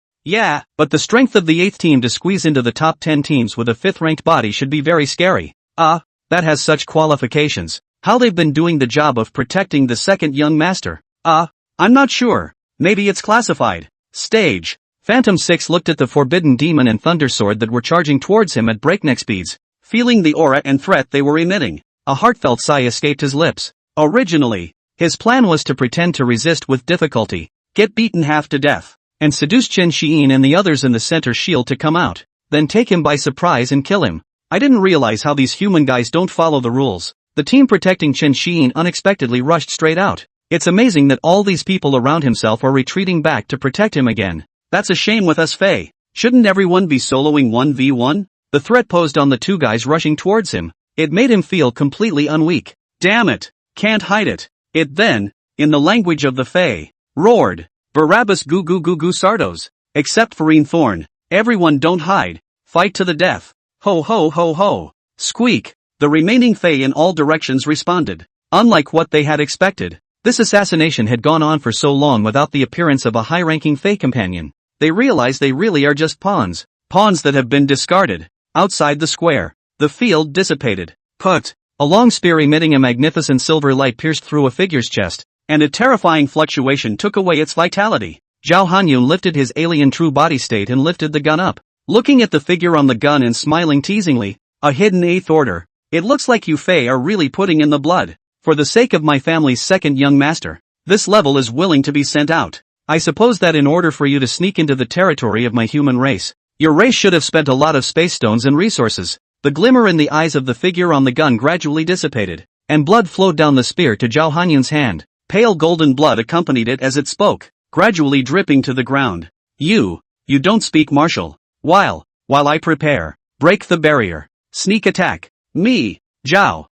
but the strength of the 8th team to squeeze into the top 10 teams with a 5th ranked body should be very scary. That has such qualifications. How they've been doing the job of protecting the second young master? I'm not sure. Maybe it's classified. Stage. Phantom 6 looked at the forbidden demon and thunder sword that were charging towards him at breakneck speeds. Feeling the aura and threat they were emitting, a heartfelt sigh escaped his lips. Originally, his plan was to pretend to resist with difficulty, get beaten half to death, and seduce Chen Xi'in and the others in the center shield to come out, then take him by surprise and kill him. I didn't realize how these human guys don't follow the rules. The team protecting Chen Xi'in unexpectedly rushed straight out. It's amazing that all these people around himself are retreating back to protect him again. That's a shame with us Fae. Shouldn't everyone be soloing 1v1? The threat posed on the two guys rushing towards him. It made him feel completely unweak. Damn it! Can't hide it. It then, in the language of the Fae, roared, Barabbas goo goo goo goo sardos. Except Farine Thorn. Everyone don't hide. Fight to the death. Ho ho ho ho. Squeak. The remaining Fae in all directions responded. Unlike what they had expected, this assassination had gone on for so long without the appearance of a high-ranking Fae companion. They realize they really are just pawns. Pawns that have been discarded. Outside the square, the field dissipated. Put. A long spear emitting a magnificent silver light pierced through a figure's chest, and a terrifying fluctuation took away its vitality. Zhao Hanyun lifted his alien true body state and lifted the gun up, looking at the figure on the gun and smiling teasingly. A hidden 8th order. It looks like you Fae are really putting in the blood. For the sake of my family's second young master, this level is willing to be sent out. I suppose that in order for you to sneak into the territory of my human race, your race should have spent a lot of space stones and resources. The glimmer in the eyes of the figure on the gun gradually dissipated, and blood flowed down the spear to Zhao Hanyun's hand. Pale golden blood accompanied it as it spoke, gradually dripping to the ground. You You don't speak martial. While I prepare. Break the barrier. Sneak attack. Me. Zhao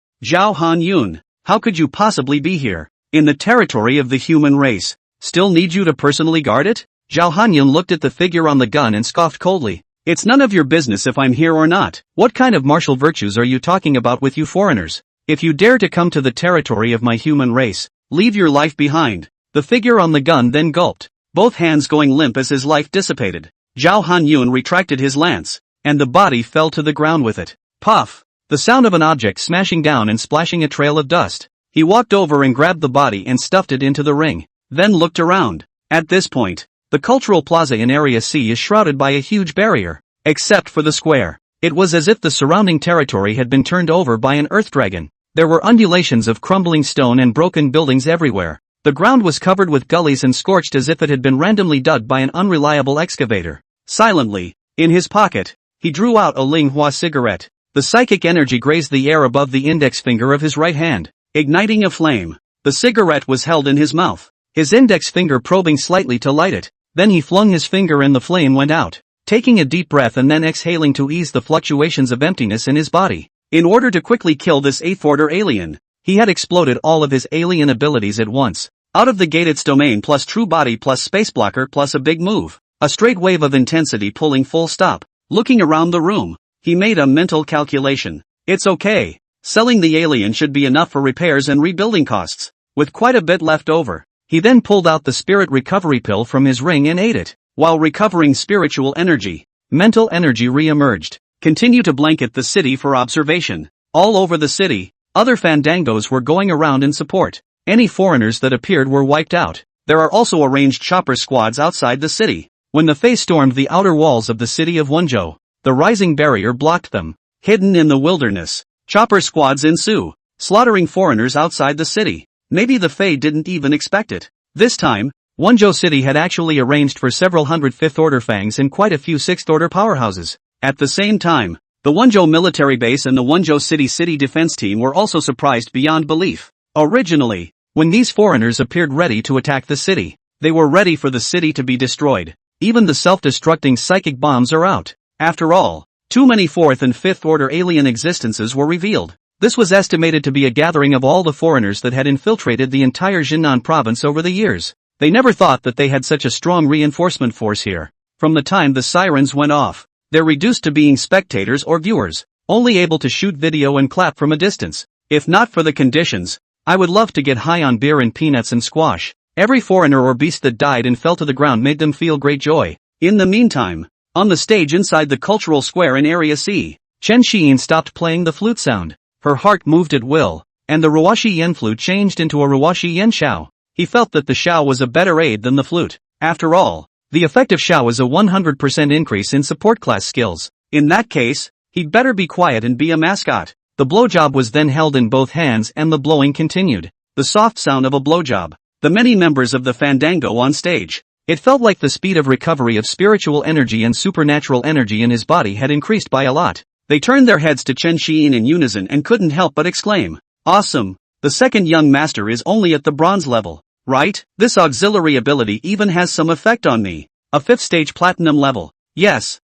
Han Yun. How could you possibly be here? In the territory of the human race. Still need you to personally guard it? Zhao Hanyun looked at the figure on the gun and scoffed coldly. It's none of your business if I'm here or not. What kind of martial virtues are you talking about with you foreigners? If you dare to come to the territory of my human race, leave your life behind. The figure on the gun then gulped, both hands going limp as his life dissipated. Zhao Hanyun retracted his lance, and the body fell to the ground with it. Puff! The sound of an object smashing down and splashing a trail of dust. He walked over and grabbed the body and stuffed it into the ring, then looked around. At this point, the cultural plaza in Area C is shrouded by a huge barrier. Except for the square. It was as if the surrounding territory had been turned over by an earth dragon. There were undulations of crumbling stone and broken buildings everywhere. The ground was covered with gullies and scorched as if it had been randomly dug by an unreliable excavator. Silently, in his pocket, he drew out a manhwa cigarette. The psychic energy grazed the air above the index finger of his right hand, igniting a flame. The cigarette was held in his mouth, his index finger probing slightly to light it. Then he flung his finger and the flame went out, taking a deep breath and then exhaling to ease the fluctuations of emptiness in his body. In order to quickly kill this 8th-order alien, he had exploded all of his alien abilities at once. Out of the gate its domain plus true body plus space blocker plus a big move. A straight wave of intensity pulling full stop. Looking around the room, he made a mental calculation. It's okay. Selling the alien should be enough for repairs and rebuilding costs, with quite a bit left over. He then pulled out the spirit recovery pill from his ring and ate it. While recovering spiritual energy, mental energy re-emerged. Continue to blanket the city for observation. All over the city, other fandangos were going around in support. Any foreigners that appeared were wiped out. There are also arranged chopper squads outside the city. When the Fae stormed the outer walls of the city of Wenzhou, the rising barrier blocked them. Hidden in the wilderness, chopper squads ensue, slaughtering foreigners outside the city. Maybe the Fae didn't even expect it. This time, Wenzhou City had actually arranged for several hundred 5th-order fangs and quite a few 6th-order powerhouses. At the same time, the Wenzhou military base and the Wenzhou city defense team were also surprised beyond belief. Originally, when these foreigners appeared ready to attack the city, they were ready for the city to be destroyed. Even the self-destructing psychic bombs are out. After all, too many 4th and 5th-order alien existences were revealed. This was estimated to be a gathering of all the foreigners that had infiltrated the entire Jinnan province over the years. They never thought that they had such a strong reinforcement force here. From the time the sirens went off, they're reduced to being spectators or viewers, only able to shoot video and clap from a distance. If not for the conditions, I would love to get high on beer and peanuts and squash. Every foreigner or beast that died and fell to the ground made them feel great joy. In the meantime, on the stage inside the cultural square in Area C, Chen Xiyin stopped playing the flute sound. Her heart moved at will, and the Ruoxi Yen flute changed into a Ruoxi Yen Xiao. He felt that the Xiao was a better aid than the flute. After all, the effective Xiao is a 100% increase in support class skills. In that case, he'd better be quiet and be a mascot. The blowjob was then held in both hands and the blowing continued. The soft sound of a blowjob. The many members of the fandango on stage. It felt like the speed of recovery of spiritual energy and supernatural energy in his body had increased by a lot. They turned their heads to Chen Xiyin in unison and couldn't help but exclaim, "Awesome! The second young master is only at the bronze level, right? This auxiliary ability even has some effect on me. A 5th stage platinum level. Yes.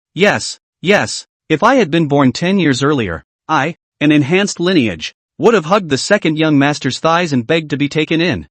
If I had been born 10 years earlier, I, an enhanced lineage, would have hugged the second young master's thighs and begged to be taken in.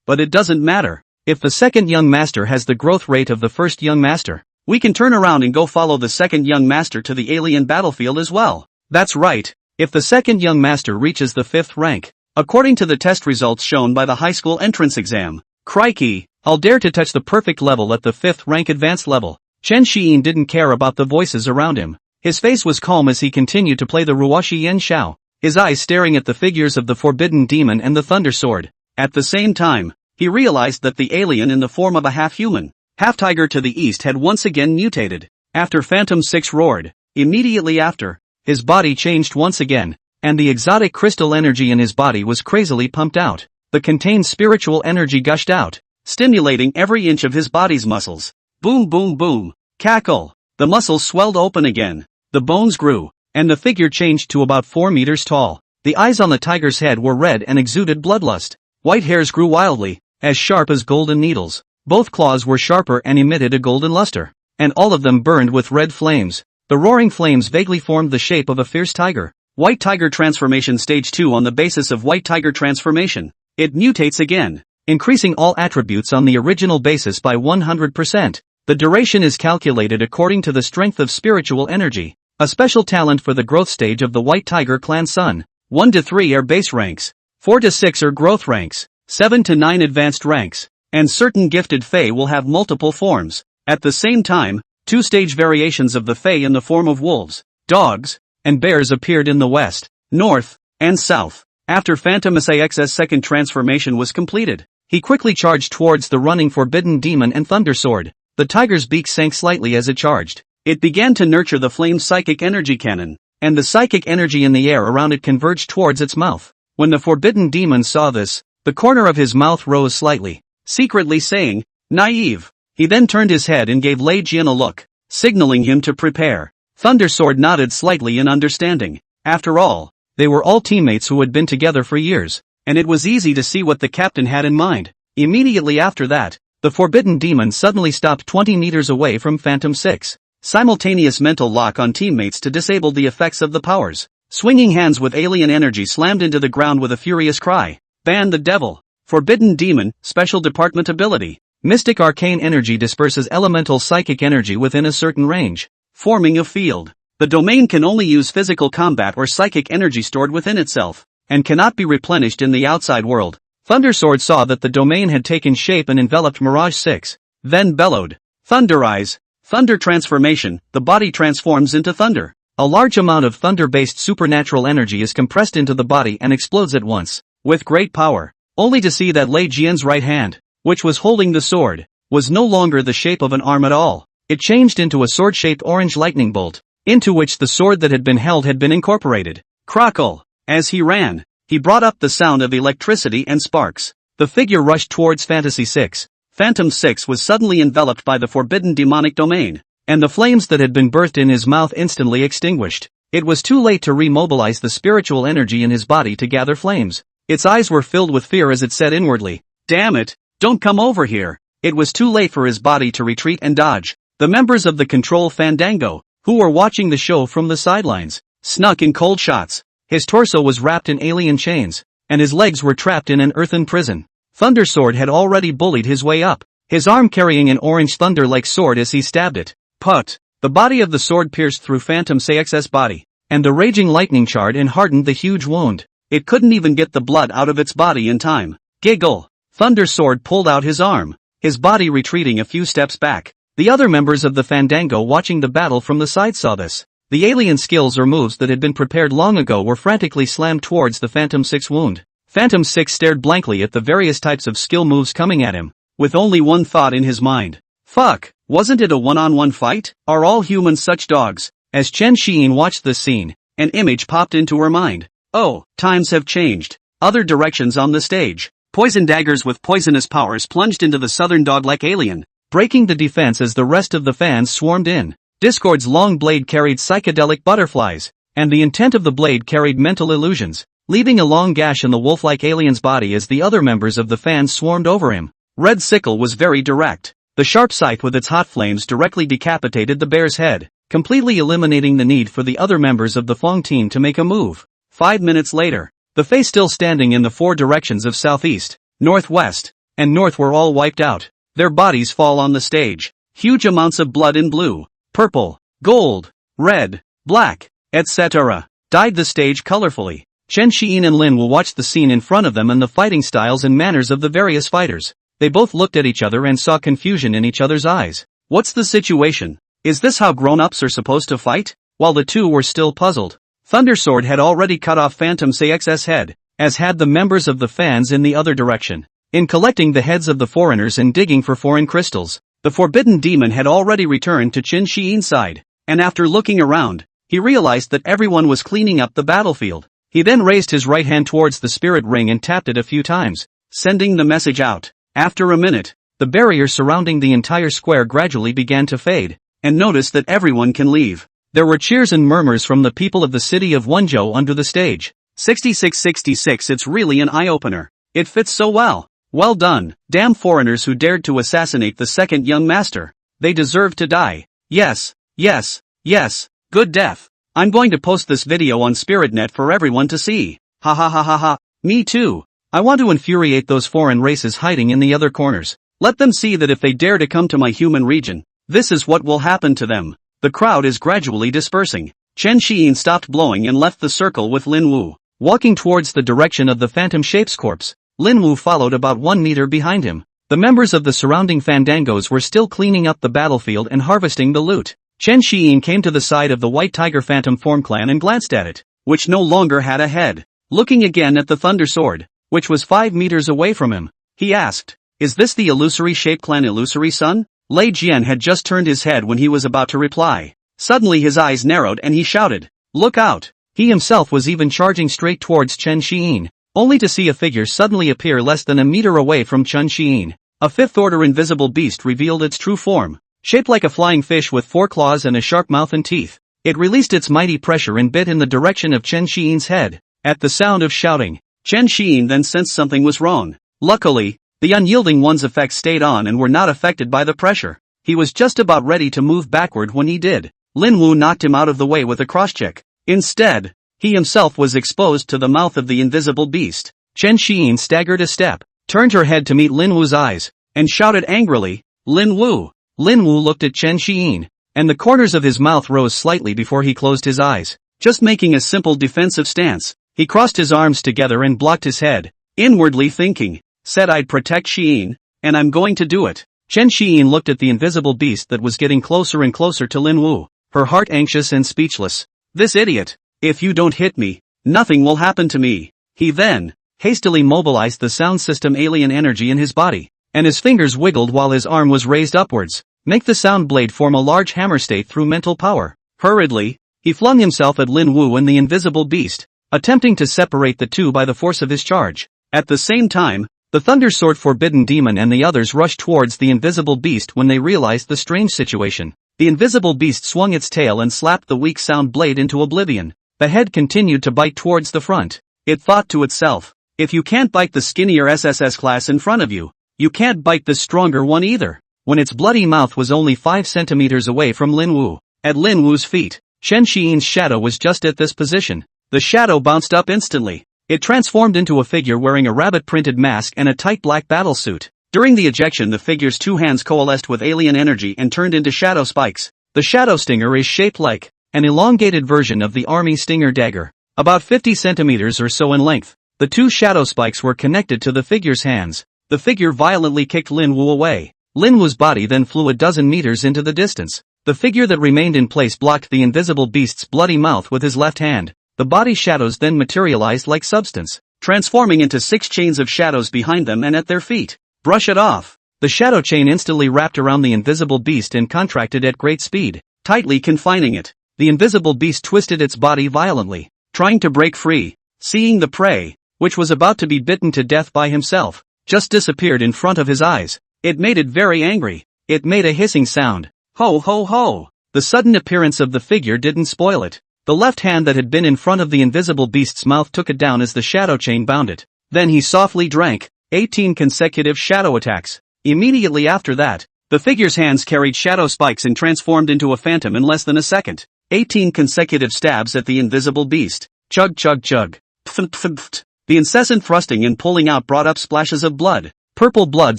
But it doesn't matter. If the second young master has the growth rate of the first young master, we can turn around and go follow the second young master to the alien battlefield as well. That's right. If the second young master reaches the 5th rank, according to the test results shown by the high school entrance exam, crikey, I'll dare to touch the perfect level at the 5th rank advanced level. Chen Xiyin didn't care about the voices around him. His face was calm as he continued to play the Ruoxi Yen Xiao, his eyes staring at the figures of the forbidden demon and the thunder sword. At the same time, he realized that the alien in the form of a half-human, half-tiger to the east had once again mutated. After Phantom 6 roared, immediately after, his body changed once again, and the exotic crystal energy in his body was crazily pumped out. The contained spiritual energy gushed out, stimulating every inch of his body's muscles. Boom boom boom, cackle. The muscles swelled open again, the bones grew, and the figure changed to about 4 meters tall. The eyes on the tiger's head were red and exuded bloodlust. White hairs grew wildly, as sharp as golden needles. Both claws were sharper and emitted a golden luster. and all of them burned with red flames. The roaring flames vaguely formed the shape of a fierce tiger. White Tiger Transformation Stage 2. On the basis of White Tiger Transformation, it mutates again, increasing all attributes on the original basis by 100%. The duration is calculated according to the strength of spiritual energy. A special talent for the growth stage of the White Tiger Clan Son. 1 to 3 are base ranks, 4 to 6 are growth ranks, 7 to 9 advanced ranks, and certain gifted Fae will have multiple forms. At the same time, 2-stage variations of the Fae in the form of wolves, dogs, and bears appeared in the west, north, and south. After Phantom Sax's second transformation was completed, he quickly charged towards the running Forbidden Demon and Thunder Sword. The tiger's beak sank slightly as it charged. It began to nurture the flame's psychic energy cannon, and the psychic energy in the air around it converged towards its mouth. When the Forbidden Demon saw this, the corner of his mouth rose slightly, secretly saying, "Naive." He then turned his head and gave Lei Jian a look, signaling him to prepare. Thundersword nodded slightly in understanding. After all, they were all teammates who had been together for years, and it was easy to see what the captain had in mind. Immediately after that, the Forbidden Demon suddenly stopped 20 meters away from Phantom 6. Simultaneous mental lock on teammates to disable the effects of the powers. Swinging hands with alien energy slammed into the ground with a furious cry. Ban the devil. Forbidden Demon, Special Department Ability. Mystic Arcane Energy disperses elemental psychic energy within a certain range, forming a field. The domain can only use physical combat or psychic energy stored within itself, and cannot be replenished in the outside world. Thundersword saw that the domain had taken shape and enveloped Mirage 6, then bellowed. Thunder Eyes. Thunder Transformation. The body transforms into thunder. A large amount of thunder-based supernatural energy is compressed into the body and explodes at once, with great power, only to see that Lei Jian's right hand, which was holding the sword, was no longer the shape of an arm at all. It changed into a sword-shaped orange lightning bolt, into which the sword that had been held had been incorporated. Crackle! As he ran, he brought up the sound of electricity and sparks. The figure rushed towards Fantasy 6. Phantom 6 was suddenly enveloped by the forbidden demonic domain, and the flames that had been birthed in his mouth instantly extinguished. It was too late to remobilize the spiritual energy in his body to gather flames. Its eyes were filled with fear as it said inwardly, "Damn it, don't come over here." It was too late for his body to retreat and dodge. The members of the Control Fandango, who were watching the show from the sidelines, snuck in cold shots. His torso was wrapped in alien chains, and his legs were trapped in an earthen prison. Thundersword had already bullied his way up, his arm carrying an orange thunder-like sword as he stabbed it. Put! The body of the sword pierced through Phantom Sax's body, and the raging lightning charred and hardened the huge wound. It couldn't even get the blood out of its body in time. Giggle! Thundersword pulled out his arm, his body retreating a few steps back. The other members of the Fandango watching the battle from the side saw this. The alien skills or moves that had been prepared long ago were frantically slammed towards the Phantom 6 wound. Phantom 6 stared blankly at the various types of skill moves coming at him, with only one thought in his mind. Fuck, wasn't it a one-on-one fight? Are all humans such dogs? As Chen Xiyin watched this scene, an image popped into her mind. Oh, times have changed. Other directions on the stage. Poison daggers with poisonous powers plunged into the southern dog-like alien, breaking the defense as the rest of the fans swarmed in. Discord's long blade carried psychedelic butterflies, and the intent of the blade carried mental illusions, leaving a long gash in the wolf-like alien's body as the other members of the fans swarmed over him. Red Sickle was very direct. The sharp scythe with its hot flames directly decapitated the bear's head, completely eliminating the need for the other members of the Fong team to make a move. 5 minutes later, the Fae still standing in the 4 directions of southeast, northwest, and north were all wiped out. Their bodies fall on the stage. Huge amounts of blood in blue, purple, gold, red, black, etc. dyed the stage colorfully. Chen Xiyin and Lin Wu watched the scene in front of them and the fighting styles and manners of the various fighters. They both looked at each other and saw confusion in each other's eyes. What's the situation? Is this how grown-ups are supposed to fight? While the two were still puzzled, Thundersword had already cut off Phantom Sax's head, as had the members of the fans in the other direction. In collecting the heads of the foreigners and digging for foreign crystals, the Forbidden Demon had already returned to Chen Xiyin's side, and after looking around, he realized that everyone was cleaning up the battlefield. He then raised his right hand towards the spirit ring and tapped it a few times, sending the message out. After a minute, the barrier surrounding the entire square gradually began to fade, and noticed that everyone can leave. There were cheers and murmurs from the people of the city of Wenzhou under the stage. 6666. It's really an eye-opener. It fits so well. Well done. Damn foreigners who dared to assassinate the second young master. They deserve to die. Yes, yes, yes, good death. I'm going to post this video on SpiritNet for everyone to see. Ha ha ha ha ha, me too. I want to infuriate those foreign races hiding in the other corners. Let them see that if they dare to come to my human region, this is what will happen to them. The crowd is gradually dispersing. Chen Xiyin stopped blowing and left the circle with Lin Wu, walking towards the direction of the Phantom Shape's corpse. Lin Wu followed about 1 meter behind him. The members of the surrounding fandangos were still cleaning up the battlefield and harvesting the loot. Chen Xiyin came to the side of the White Tiger Phantom Form Clan and glanced at it, which no longer had a head. Looking again at the Thunder Sword, which was 5 meters away from him, he asked, "Is this the Illusory Shape Clan Illusory Sun?" Lei Jian had just turned his head when he was about to reply. Suddenly his eyes narrowed and he shouted, "Look out!" He himself was even charging straight towards Chen Xiyin, only to see a figure suddenly appear less than a meter away from Chen Xiyin. A fifth-order invisible beast revealed its true form. Shaped like a flying fish with 4 claws and a sharp mouth and teeth, it released its mighty pressure and bit in the direction of Chen Xiyin's head. At the sound of shouting, Chen Xiyin then sensed something was wrong. Luckily, the unyielding one's effects stayed on and were not affected by the pressure. He was just about ready to move backward when he did. Lin Wu knocked him out of the way with a cross-check. Instead, he himself was exposed to the mouth of the invisible beast. Chen Xiyin staggered a step, turned her head to meet Lin Wu's eyes, and shouted angrily, "Lin Wu!" Lin Wu looked at Chen Xiyin, and the corners of his mouth rose slightly before he closed his eyes, just making a simple defensive stance. He crossed his arms together and blocked his head, inwardly thinking, "Said I'd protect Xiyin, and I'm going to do it." Chen Xiyin looked at the invisible beast that was getting closer and closer to Lin Wu, her heart anxious and speechless. "This idiot! If you don't hit me, nothing will happen to me." He then hastily mobilized the sound system alien energy in his body, and his fingers wiggled while his arm was raised upwards. Make the sound blade form a large hammer state through mental power. Hurriedly, he flung himself at Lin Wu and the invisible beast, attempting to separate the two by the force of his charge. At the same time, the Thunder Sword Forbidden Demon and the others rushed towards the invisible beast when they realized the strange situation. The invisible beast swung its tail and slapped the weak sound blade into oblivion. The head continued to bite towards the front. It thought to itself, "If you can't bite the skinnier SSS class in front of you, you can't bite the stronger one either." When its bloody mouth was only 5 centimeters away from Lin Wu, at Lin Wu's feet, Chen Xiyin's shadow was just at this position. The shadow bounced up instantly. It transformed into a figure wearing a rabbit-printed mask and a tight black battlesuit. During the ejection, the figure's 2 hands coalesced with alien energy and turned into shadow spikes. The shadow stinger is shaped like an elongated version of the army stinger dagger, about 50 centimeters or so in length. The 2 shadow spikes were connected to the figure's hands. The figure violently kicked Lin Wu away. Lin Wu's body then flew a dozen meters into the distance. The figure that remained in place blocked the invisible beast's bloody mouth with his left hand. The body shadows then materialized like substance, transforming into 6 chains of shadows behind them and at their feet. "Brush it off." The shadow chain instantly wrapped around the invisible beast and contracted at great speed, tightly confining it. The invisible beast twisted its body violently, trying to break free. Seeing the prey, which was about to be bitten to death by himself, just disappeared in front of his eyes. It made it very angry. It made a hissing sound. Ho ho ho! The sudden appearance of the figure didn't spoil it. The left hand that had been in front of the invisible beast's mouth took it down as the shadow chain bound it. Then he softly drank 18 consecutive shadow attacks. Immediately after that, the figure's hands carried shadow spikes and transformed into a phantom in less than a second. 18 consecutive stabs at the invisible beast. Chug chug chug. Pft pft pft. The incessant thrusting and pulling out brought up splashes of blood. Purple blood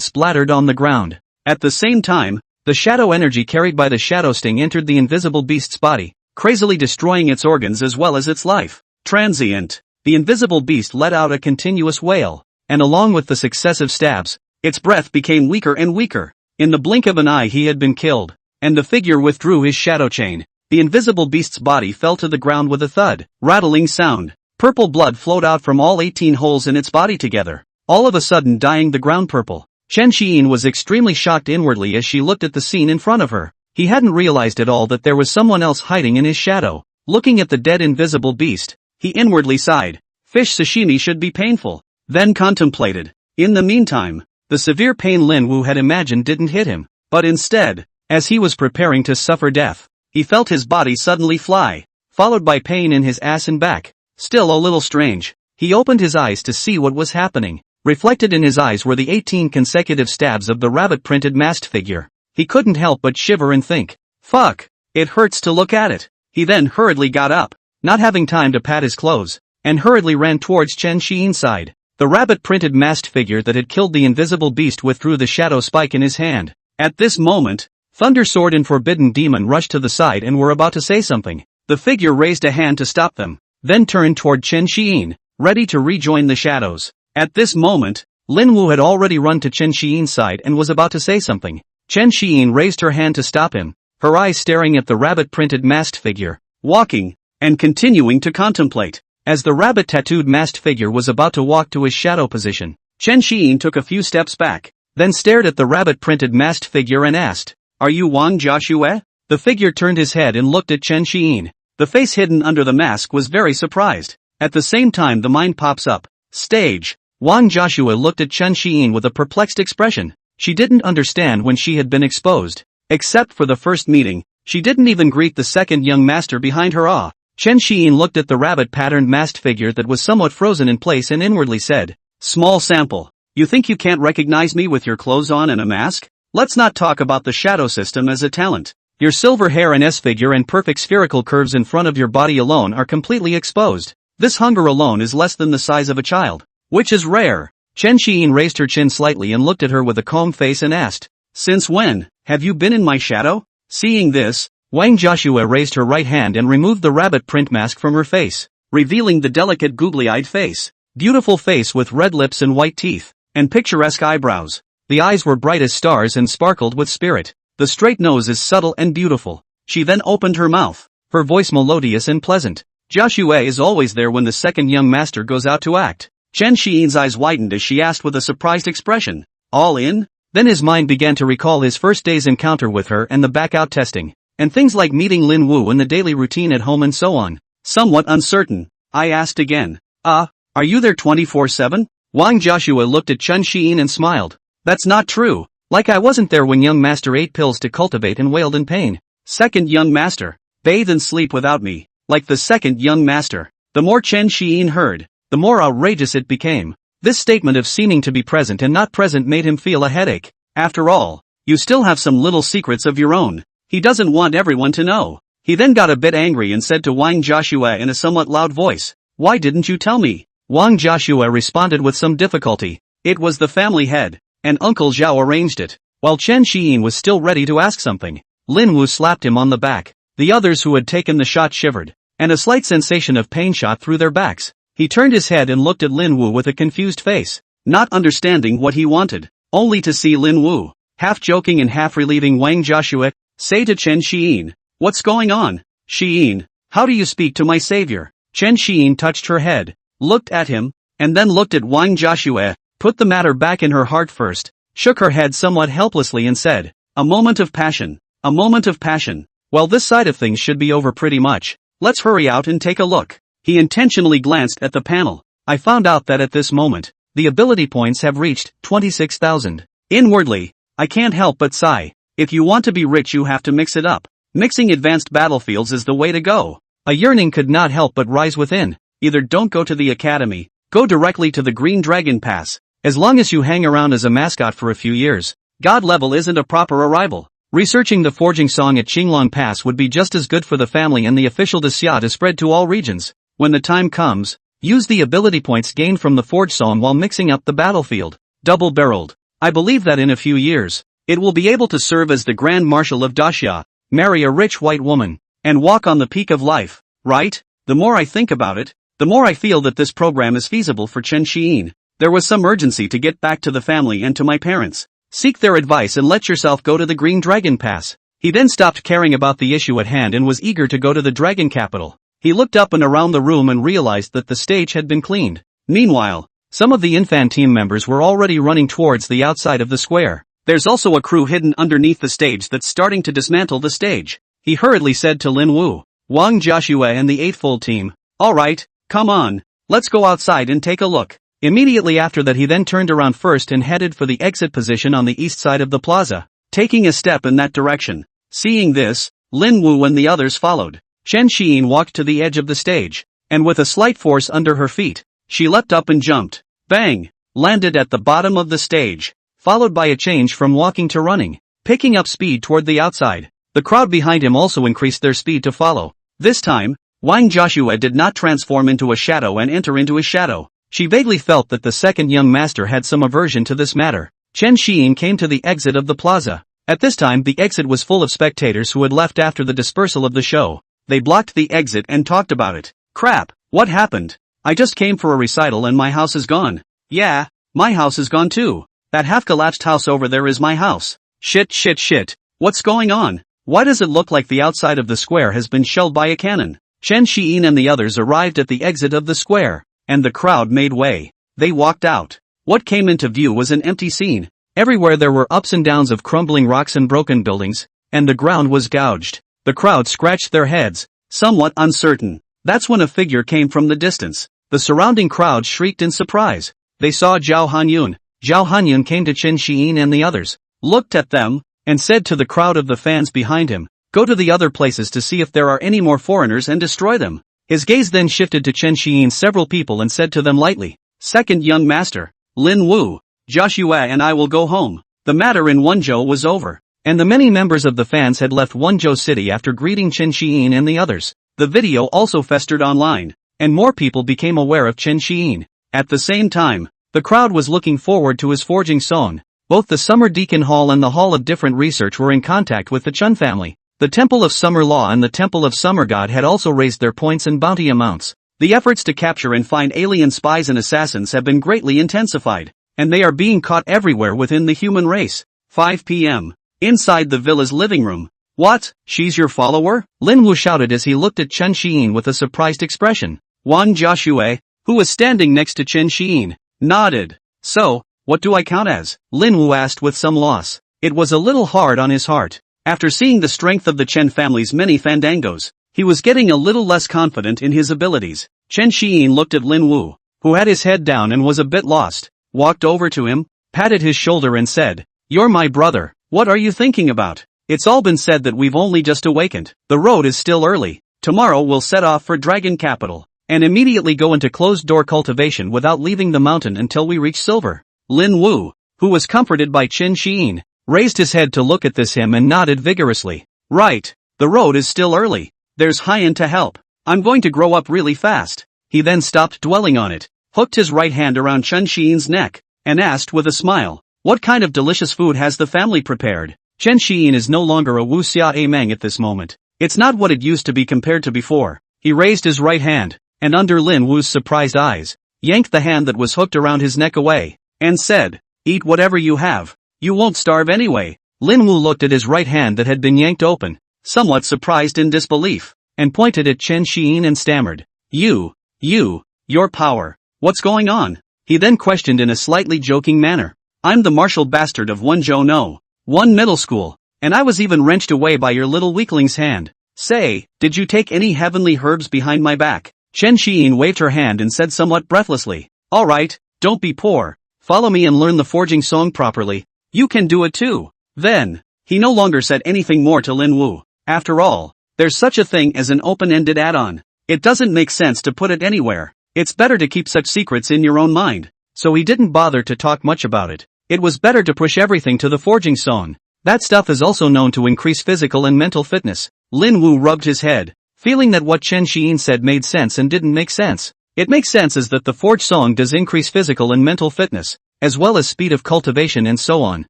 splattered on the ground. At the same time, the shadow energy carried by the shadow sting entered the invisible beast's body, crazily destroying its organs as well as its life. Transient. The invisible beast let out a continuous wail, and along with the successive stabs, its breath became weaker and weaker. In the blink of an eye he had been killed, and the figure withdrew his shadow chain. The invisible beast's body fell to the ground with a thud, rattling sound. Purple blood flowed out from all 18 holes in its body together, all of a sudden dyeing the ground purple. Chen Xiyin was extremely shocked inwardly as she looked at the scene in front of her. He hadn't realized at all that there was someone else hiding in his shadow. Looking at the dead invisible beast, he inwardly sighed. Fish sashimi should be painful. Then contemplated. In the meantime, the severe pain Lin Wu had imagined didn't hit him, but instead, as he was preparing to suffer death, he felt his body suddenly fly, followed by pain in his ass and back. Still a little strange. He opened his eyes to see what was happening. Reflected in his eyes were the 18 consecutive stabs of the rabbit-printed masked figure. He couldn't help but shiver and think, Fuck. It hurts to look at it. He then hurriedly got up, not having time to pat his clothes, and hurriedly ran towards Chen Xi'in's side. The rabbit-printed masked figure that had killed the invisible beast withdrew the shadow spike in his hand. At this moment, Thunder Sword and Forbidden Demon rushed to the side and were about to say something. The figure raised a hand to stop them, then turned toward Chen Xi'in, ready to rejoin the shadows. At this moment, Lin Wu had already run to Chen Xi'in's side and was about to say something. Chen Xi'in raised her hand to stop him, her eyes staring at the rabbit-printed masked figure, walking, and continuing to contemplate. As the rabbit-tattooed masked figure was about to walk to his shadow position, Chen Xi'in took a few steps back, then stared at the rabbit-printed masked figure and asked, "Are you Wang Jiaxue?" The figure turned his head and looked at Chen Xi'in. The face hidden under the mask was very surprised. At the same time the mind pops up. Stage. Wang Jiaxue looked at Chen Xi'in with a perplexed expression. She didn't understand when she had been exposed. Except for the first meeting, she didn't even greet the second young master behind her. Chen Xi'in looked at the rabbit-patterned masked figure that was somewhat frozen in place and inwardly said, "Small sample. You think you can't recognize me with your clothes on and a mask? Let's not talk about the shadow system as a talent. Your silver hair and S-figure and perfect spherical curves in front of your body alone are completely exposed. This hunger alone is less than the size of a child, which is rare." Chen Xi'in raised her chin slightly and looked at her with a calm face and asked, "Since when have you been in my shadow?" Seeing this, Wang Jiaxue raised her right hand and removed the rabbit print mask from her face, revealing the delicate googly-eyed face. Beautiful face with red lips and white teeth, and picturesque eyebrows. The eyes were bright as stars and sparkled with spirit. The straight nose is subtle and beautiful. She then opened her mouth, her voice melodious and pleasant. "Jiaxue is always there when the second young master goes out to act." Chen Xi'in's eyes widened as she asked with a surprised expression, "All in?" Then his mind began to recall his first day's encounter with her and the back-out testing, and things like meeting Lin Wu and the daily routine at home and so on. Somewhat uncertain, I asked again, Are you there 24/7? Wang Jiaxue looked at Chen Xi'in and smiled. "That's not true. Like I wasn't there when young master ate pills to cultivate and wailed in pain." Second young master, bathe and sleep without me, like the second young master. The more Chen Xi'in heard, the more outrageous it became. This statement of seeming to be present and not present made him feel a headache. After all, you still have some little secrets of your own. He doesn't want everyone to know. He then got a bit angry and said to Wang Jiaxue in a somewhat loud voice, "Why didn't you tell me?" Wang Jiaxue responded with some difficulty. "It was the family head, and Uncle Zhao arranged it." While Chen Xi'in was still ready to ask something, Lin Wu slapped him on the back. The others who had taken the shot shivered, and a slight sensation of pain shot through their backs. He turned his head and looked at Lin Wu with a confused face, not understanding what he wanted, only to see Lin Wu, half joking and half relieving Wang Jiaxue, say to Chen Xi'in, "What's going on? Xi'in, how do you speak to my savior?" Chen Xi'in touched her head, looked at him, and then looked at Wang Jiaxue, put the matter back in her heart first, shook her head somewhat helplessly and said, "A moment of passion, a moment of passion. Well, this side of things should be over pretty much. Let's hurry out and take a look." He intentionally glanced at the panel. I found out that at this moment, the ability points have reached 26,000. Inwardly, I can't help but sigh. If you want to be rich you have to mix it up. Mixing advanced battlefields is the way to go. A yearning could not help but rise within. Either don't go to the academy, go directly to the Green Dragon Pass. As long as you hang around as a mascot for a few years, God level isn't a proper arrival. Researching the forging song at Qinglong Pass would be just as good for the family and the official xia to spread to all regions. When the time comes, use the ability points gained from the forge song while mixing up the battlefield. Double-barreled. I believe that in a few years, it will be able to serve as the Grand Marshal of Daxia, marry a rich white woman, and walk on the peak of life, right? The more I think about it, the more I feel that this program is feasible for Chen Xi'in. There was some urgency to get back to the family and to my parents. Seek their advice and let yourself go to the Green Dragon Pass. He then stopped caring about the issue at hand and was eager to go to the Dragon Capital. He looked up and around the room and realized that the stage had been cleaned. Meanwhile, some of the Infan team members were already running towards the outside of the square. There's also a crew hidden underneath the stage that's starting to dismantle the stage. He hurriedly said to Lin Wu, Wang Jiaxue and the Eightfold team, "Alright, come on, let's go outside and take a look." Immediately after that he then turned around first and headed for the exit position on the east side of the plaza, taking a step in that direction. Seeing this, Lin Wu and the others followed. Chen Xi'in walked to the edge of the stage, and with a slight force under her feet, she leapt up and jumped. Bang! Landed at the bottom of the stage, followed by a change from walking to running, picking up speed toward the outside. The crowd behind him also increased their speed to follow. This time, Wang Joshua did not transform into a shadow and enter into his shadow. She vaguely felt that the second young master had some aversion to this matter. Chen Xiyin came to the exit of the plaza. At this time the exit was full of spectators who had left after the dispersal of the show. They blocked the exit and talked about it. Crap, what happened? I just came for a recital and my house is gone. Yeah, my house is gone too. That half-collapsed house over there is my house. Shit. What's going on? Why does it look like the outside of the square has been shelled by a cannon? Chen Xiyin and the others arrived at the exit of the square, and the crowd made way. They walked out. What came into view was an empty scene. Everywhere there were ups and downs of crumbling rocks and broken buildings, and the ground was gouged. The crowd scratched their heads, somewhat uncertain. That's when a figure came from the distance. The surrounding crowd shrieked in surprise. They saw Zhao Hanyun. Zhao Hanyun came to Chen Xiyin and the others, looked at them, and said to the crowd of the fans behind him, "Go to the other places to see if there are any more foreigners and destroy them." His gaze then shifted to Chen Xiyin's several people and said to them lightly, "Second young master, Lin Wu, Joshua and I will go home." The matter in Wenzhou was over, and the many members of the fans had left Wenzhou city after greeting Chen Xiyin and the others. The video also festered online, and more people became aware of Chen Xiyin. At the same time, the crowd was looking forward to his forging song. Both the Summer Deacon Hall and the Hall of Different Research were in contact with the Chun family. The Temple of Summer Law and the Temple of Summer God had also raised their points and bounty amounts. The efforts to capture and find alien spies and assassins have been greatly intensified, and they are being caught everywhere within the human race. 5 p.m. Inside the villa's living room. "What? She's your follower?" Lin Wu shouted as he looked at Chen Xiyin with a surprised expression. Wang Joshua, who was standing next to Chen Xiyin, nodded. "So, what do I count as?" Lin Wu asked with some loss. It was a little hard on his heart. After seeing the strength of the Chen family's many fandangos, he was getting a little less confident in his abilities. Chen Xiyin looked at Lin Wu, who had his head down and was a bit lost, walked over to him, patted his shoulder and said, "You're my brother. What are you thinking about? It's all been said that we've only just awakened. The road is still early. Tomorrow we'll set off for Dragon Capital, and immediately go into closed-door cultivation without leaving the mountain until we reach Silver." Lin Wu, who was comforted by Chen Xiyin, raised his head to look at him and nodded vigorously. "Right, the road is still early. There's Hyan to help. I'm going to grow up really fast." He then stopped dwelling on it, hooked his right hand around Chen Xiyin's neck, and asked with a smile, "What kind of delicious food has the family prepared?" Chen Xiyin is no longer a Wu Xia A Meng at this moment. It's not what it used to be compared to before. He raised his right hand, and under Lin Wu's surprised eyes, yanked the hand that was hooked around his neck away, and said, "Eat whatever you have. You won't starve anyway." Lin Wu looked at his right hand that had been yanked open, somewhat surprised in disbelief, and pointed at Chen Xiyin and stammered, Your power. What's going on?" He then questioned in a slightly joking manner. "I'm the martial bastard of Wenzhou No. 1 middle school, and I was even wrenched away by your little weakling's hand. Say, did you take any heavenly herbs behind my back?" Chen Xiyin waved her hand and said somewhat breathlessly, "Alright, don't be poor. Follow me and learn the forging song properly. You can do it too." Then, he no longer said anything more to Lin Wu. After all, there's such a thing as an open-ended add-on. It doesn't make sense to put it anywhere. It's better to keep such secrets in your own mind. So he didn't bother to talk much about it. It was better to push everything to the forging song. That stuff is also known to increase physical and mental fitness. Lin Wu rubbed his head, feeling that what Chen Xiyin said made sense and didn't make sense. It makes sense as that the forged song does increase physical and mental fitness, as well as speed of cultivation and so on.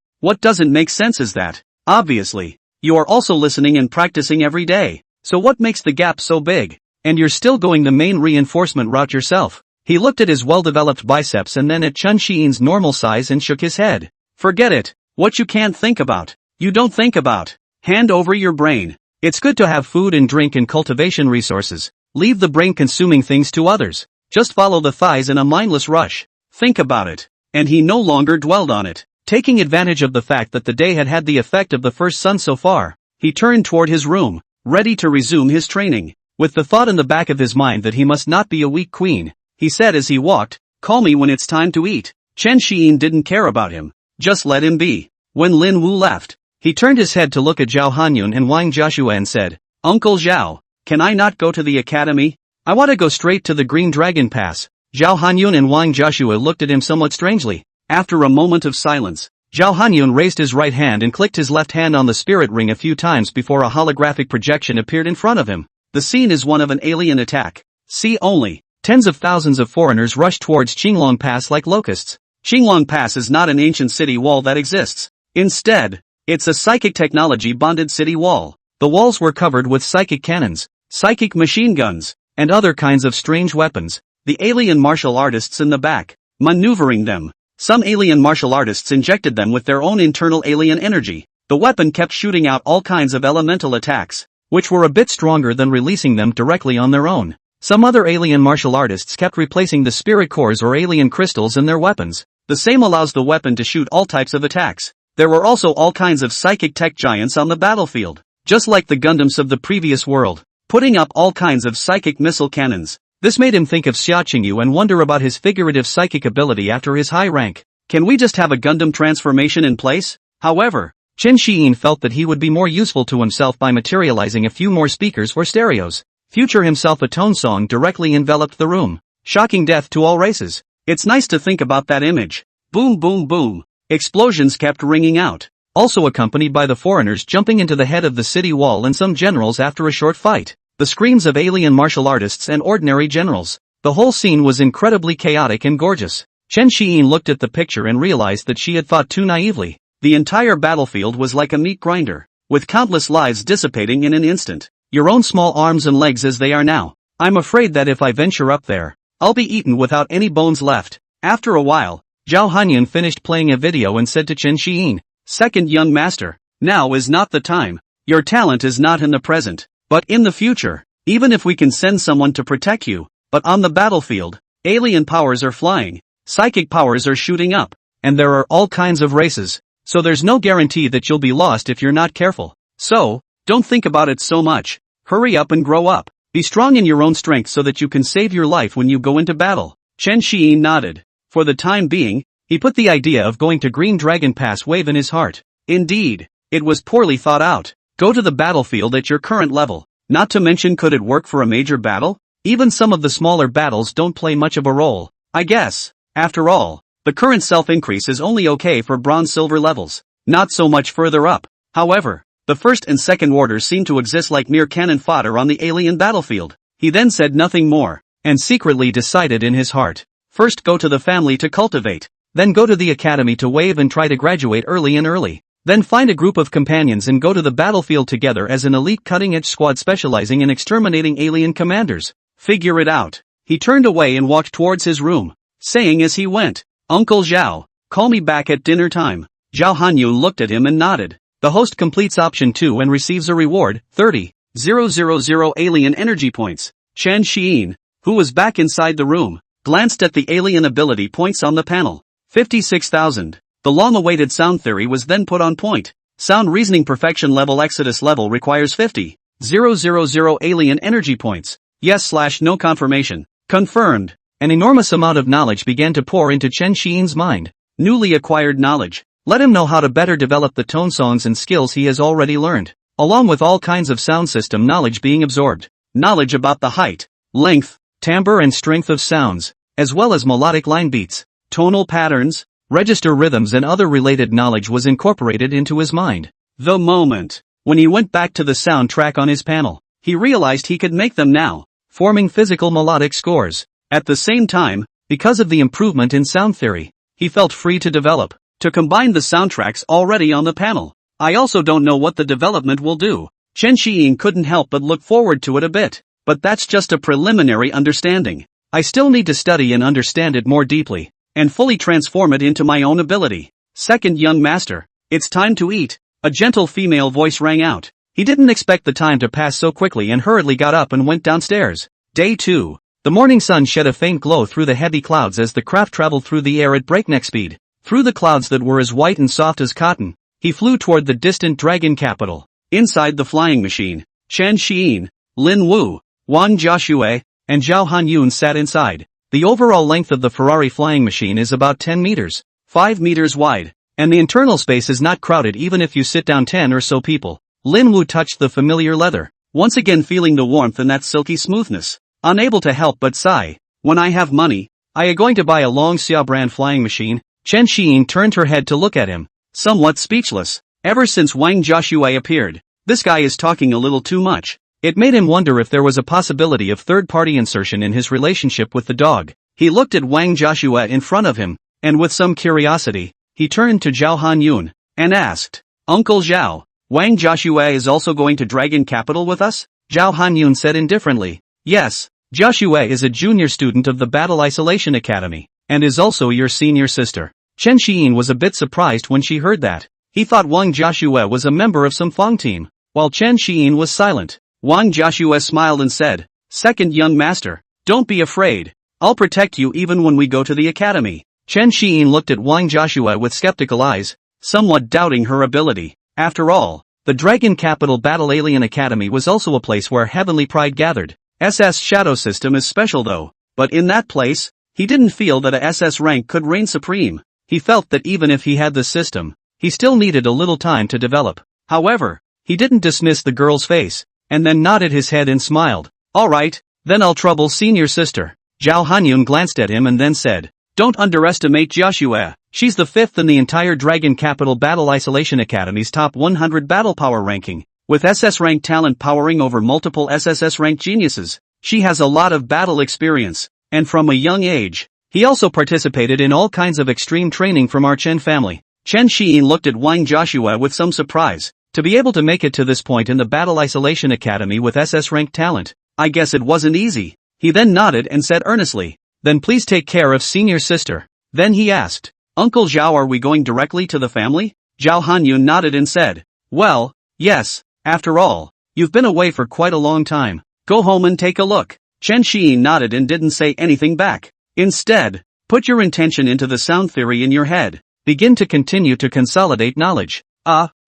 What doesn't make sense is that, obviously, you are also listening and practicing every day. So what makes the gap so big? And you're still going the main reinforcement route yourself. He looked at his well-developed biceps and then at Chen Xiyin's normal size and shook his head. "Forget it. What you can't think about, you don't think about. Hand over your brain. It's good to have food and drink and cultivation resources. Leave the brain consuming things to others. Just follow the thighs in a mindless rush. Think about it." And he no longer dwelled on it. Taking advantage of the fact that the day had had the effect of the first sun so far, he turned toward his room, ready to resume his training. With the thought in the back of his mind that he must not be a weak queen, he said as he walked, "Call me when it's time to eat." Chen Xiyin didn't care about him. Just let him be. When Lin Wu left, he turned his head to look at Zhao Hanyun and Wang Joshua and said, "Uncle Zhao, can I not go to the academy? I want to go straight to the Green Dragon Pass." Zhao Hanyun and Wang Joshua looked at him somewhat strangely. After a moment of silence, Zhao Hanyun raised his right hand and clicked his left hand on the spirit ring a few times before a holographic projection appeared in front of him. The scene is one of an alien attack. See only. Tens of thousands of foreigners rush towards Qinglong Pass like locusts. Qinglong Pass is not an ancient city wall that exists. Instead, it's a psychic technology bonded city wall. The walls were covered with psychic cannons, psychic machine guns, and other kinds of strange weapons. The alien martial artists in the back, maneuvering them. Some alien martial artists injected them with their own internal alien energy. The weapon kept shooting out all kinds of elemental attacks, which were a bit stronger than releasing them directly on their own. Some other alien martial artists kept replacing the spirit cores or alien crystals in their weapons. The same allows the weapon to shoot all types of attacks. There were also all kinds of psychic tech giants on the battlefield, just like the Gundams of the previous world, putting up all kinds of psychic missile cannons. This made him think of Xia Qingyu and wonder about his figurative psychic ability after his high rank. Can we just have a Gundam transformation in place? However, Chen Xiyin felt that he would be more useful to himself by materializing a few more speakers or stereos. Future himself a tone song directly enveloped the room, shocking death to all races. It's nice to think about that image. Boom boom boom. Explosions kept ringing out, also accompanied by the foreigners jumping into the head of the city wall and some generals after a short fight. The screams of alien martial artists and ordinary generals. The whole scene was incredibly chaotic and gorgeous. Chen Xiyin looked at the picture and realized that she had thought too naively. The entire battlefield was like a meat grinder, with countless lives dissipating in an instant. Your own small arms and legs as they are now. I'm afraid that if I venture up there, I'll be eaten without any bones left. After a while, Zhao Hanyun finished playing a video and said to Chen Xiyin, "Second young master, now is not the time. Your talent is not in the present, but in the future. Even if we can send someone to protect you, but on the battlefield, alien powers are flying, psychic powers are shooting up, and there are all kinds of races, so there's no guarantee that you'll be lost if you're not careful. So, don't think about it so much. Hurry up and grow up. Be strong in your own strength so that you can save your life when you go into battle." Chen Xiyin nodded. For the time being, he put the idea of going to Green Dragon Pass wave in his heart. Indeed, it was poorly thought out. Go to the battlefield at your current level. Not to mention, could it work for a major battle? Even some of the smaller battles don't play much of a role, I guess. After all, the current self-increase is only okay for bronze-silver levels, not so much further up. However, the first and second orders seem to exist like mere cannon fodder on the alien battlefield. He then said nothing more, and secretly decided in his heart. First go to the family to cultivate, then go to the academy to wave and try to graduate early and early. Then find a group of companions and go to the battlefield together as an elite cutting-edge squad specializing in exterminating alien commanders. Figure it out. He turned away and walked towards his room, saying as he went, "Uncle Zhao, call me back at dinner time." Zhao Hanyu looked at him and nodded. The host completes option 2 and receives a reward, 30,000 alien energy points. Chen Xiyin, who was back inside the room, glanced at the alien ability points on the panel. 56,000. The long-awaited sound theory was then put on point. Sound reasoning perfection level Exodus level requires 50,000 alien energy points. Yes/no confirmation. Confirmed. An enormous amount of knowledge began to pour into Chen Xiyin's mind. Newly acquired knowledge. Let him know how to better develop the tone songs and skills he has already learned, along with all kinds of sound system knowledge being absorbed. Knowledge about the height, length, timbre and strength of sounds, as well as melodic line beats, tonal patterns, register rhythms and other related knowledge was incorporated into his mind. The moment when he went back to the soundtrack on his panel, he realized he could make them now, forming physical melodic scores. At the same time, because of the improvement in sound theory, he felt free to develop, to combine the soundtracks already on the panel. I also don't know what the development will do. Chen Xiyin couldn't help but look forward to it a bit, but that's just a preliminary understanding. I still need to study and understand it more deeply, and fully transform it into my own ability. Second young master, it's time to eat. A gentle female voice rang out. He didn't expect the time to pass so quickly and hurriedly got up and went downstairs. Day 2. The morning sun shed a faint glow through the heavy clouds as the craft traveled through the air at breakneck speed. Through the clouds that were as white and soft as cotton, he flew toward the distant dragon capital. Inside the flying machine, Chen Xiyin, Lin Wu, Wang Jiaxue, and Zhao Hanyun sat inside. The overall length of the Ferrari flying machine is about 10 meters, 5 meters wide, and the internal space is not crowded even if you sit down 10 or so people. Lin Wu touched the familiar leather, once again feeling the warmth and that silky smoothness. Unable to help but sigh. When I have money, I am going to buy a Long Xia brand flying machine. Chen Xiyin turned her head to look at him. somewhat speechless. Ever since Wang Joshua appeared, this guy is talking a little too much. It made him wonder if there was a possibility of third-party insertion in his relationship with the dog. He looked at Wang Joshua in front of him, and with some curiosity, he turned to Zhao Hanyun, and asked, Uncle Zhao, Wang Joshua is also going to Dragon Capital with us? Zhao Hanyun said indifferently. Yes, Joshua is a junior student of the Battle Isolation Academy, and is also your senior sister. Chen Xiyin was a bit surprised when she heard that. He thought Wang Joshua was a member of some Fang team, while Chen Xiyin was silent. Wang Joshua smiled and said, Second young master, don't be afraid. I'll protect you even when we go to the academy. Chen Xiyin looked at Wang Joshua with skeptical eyes, somewhat doubting her ability. After all, the Dragon Capital Battle Alien Academy was also a place where heavenly pride gathered. SS Shadow System is special though, but in that place, he didn't feel that a SS rank could reign supreme. He felt that even if he had the system, he still needed a little time to develop. However, he didn't dismiss the girl's face, and then nodded his head and smiled. Alright, then I'll trouble senior sister. Zhao Hanyun glanced at him and then said, Don't underestimate Joshua. She's the 5th in the entire Dragon Capital Battle Isolation Academy's top 100 battle power ranking, with SS rank talent powering over multiple SSS rank geniuses. She has a lot of battle experience, and from a young age, he also participated in all kinds of extreme training from our Chen family. Chen Xiyin looked at Wang Joshua with some surprise. To be able to make it to this point in the Battle Isolation Academy with SS rank talent, I guess it wasn't easy. He then nodded and said earnestly, Then please take care of senior sister. Then he asked, Uncle Zhao, are we going directly to the family? Zhao Hanyun nodded and said, Well, yes, after all, you've been away for quite a long time. Go home and take a look. Chen Xiyin nodded and didn't say anything back. Instead, put your intention into the sound theory in your head. Begin to continue to consolidate knowledge.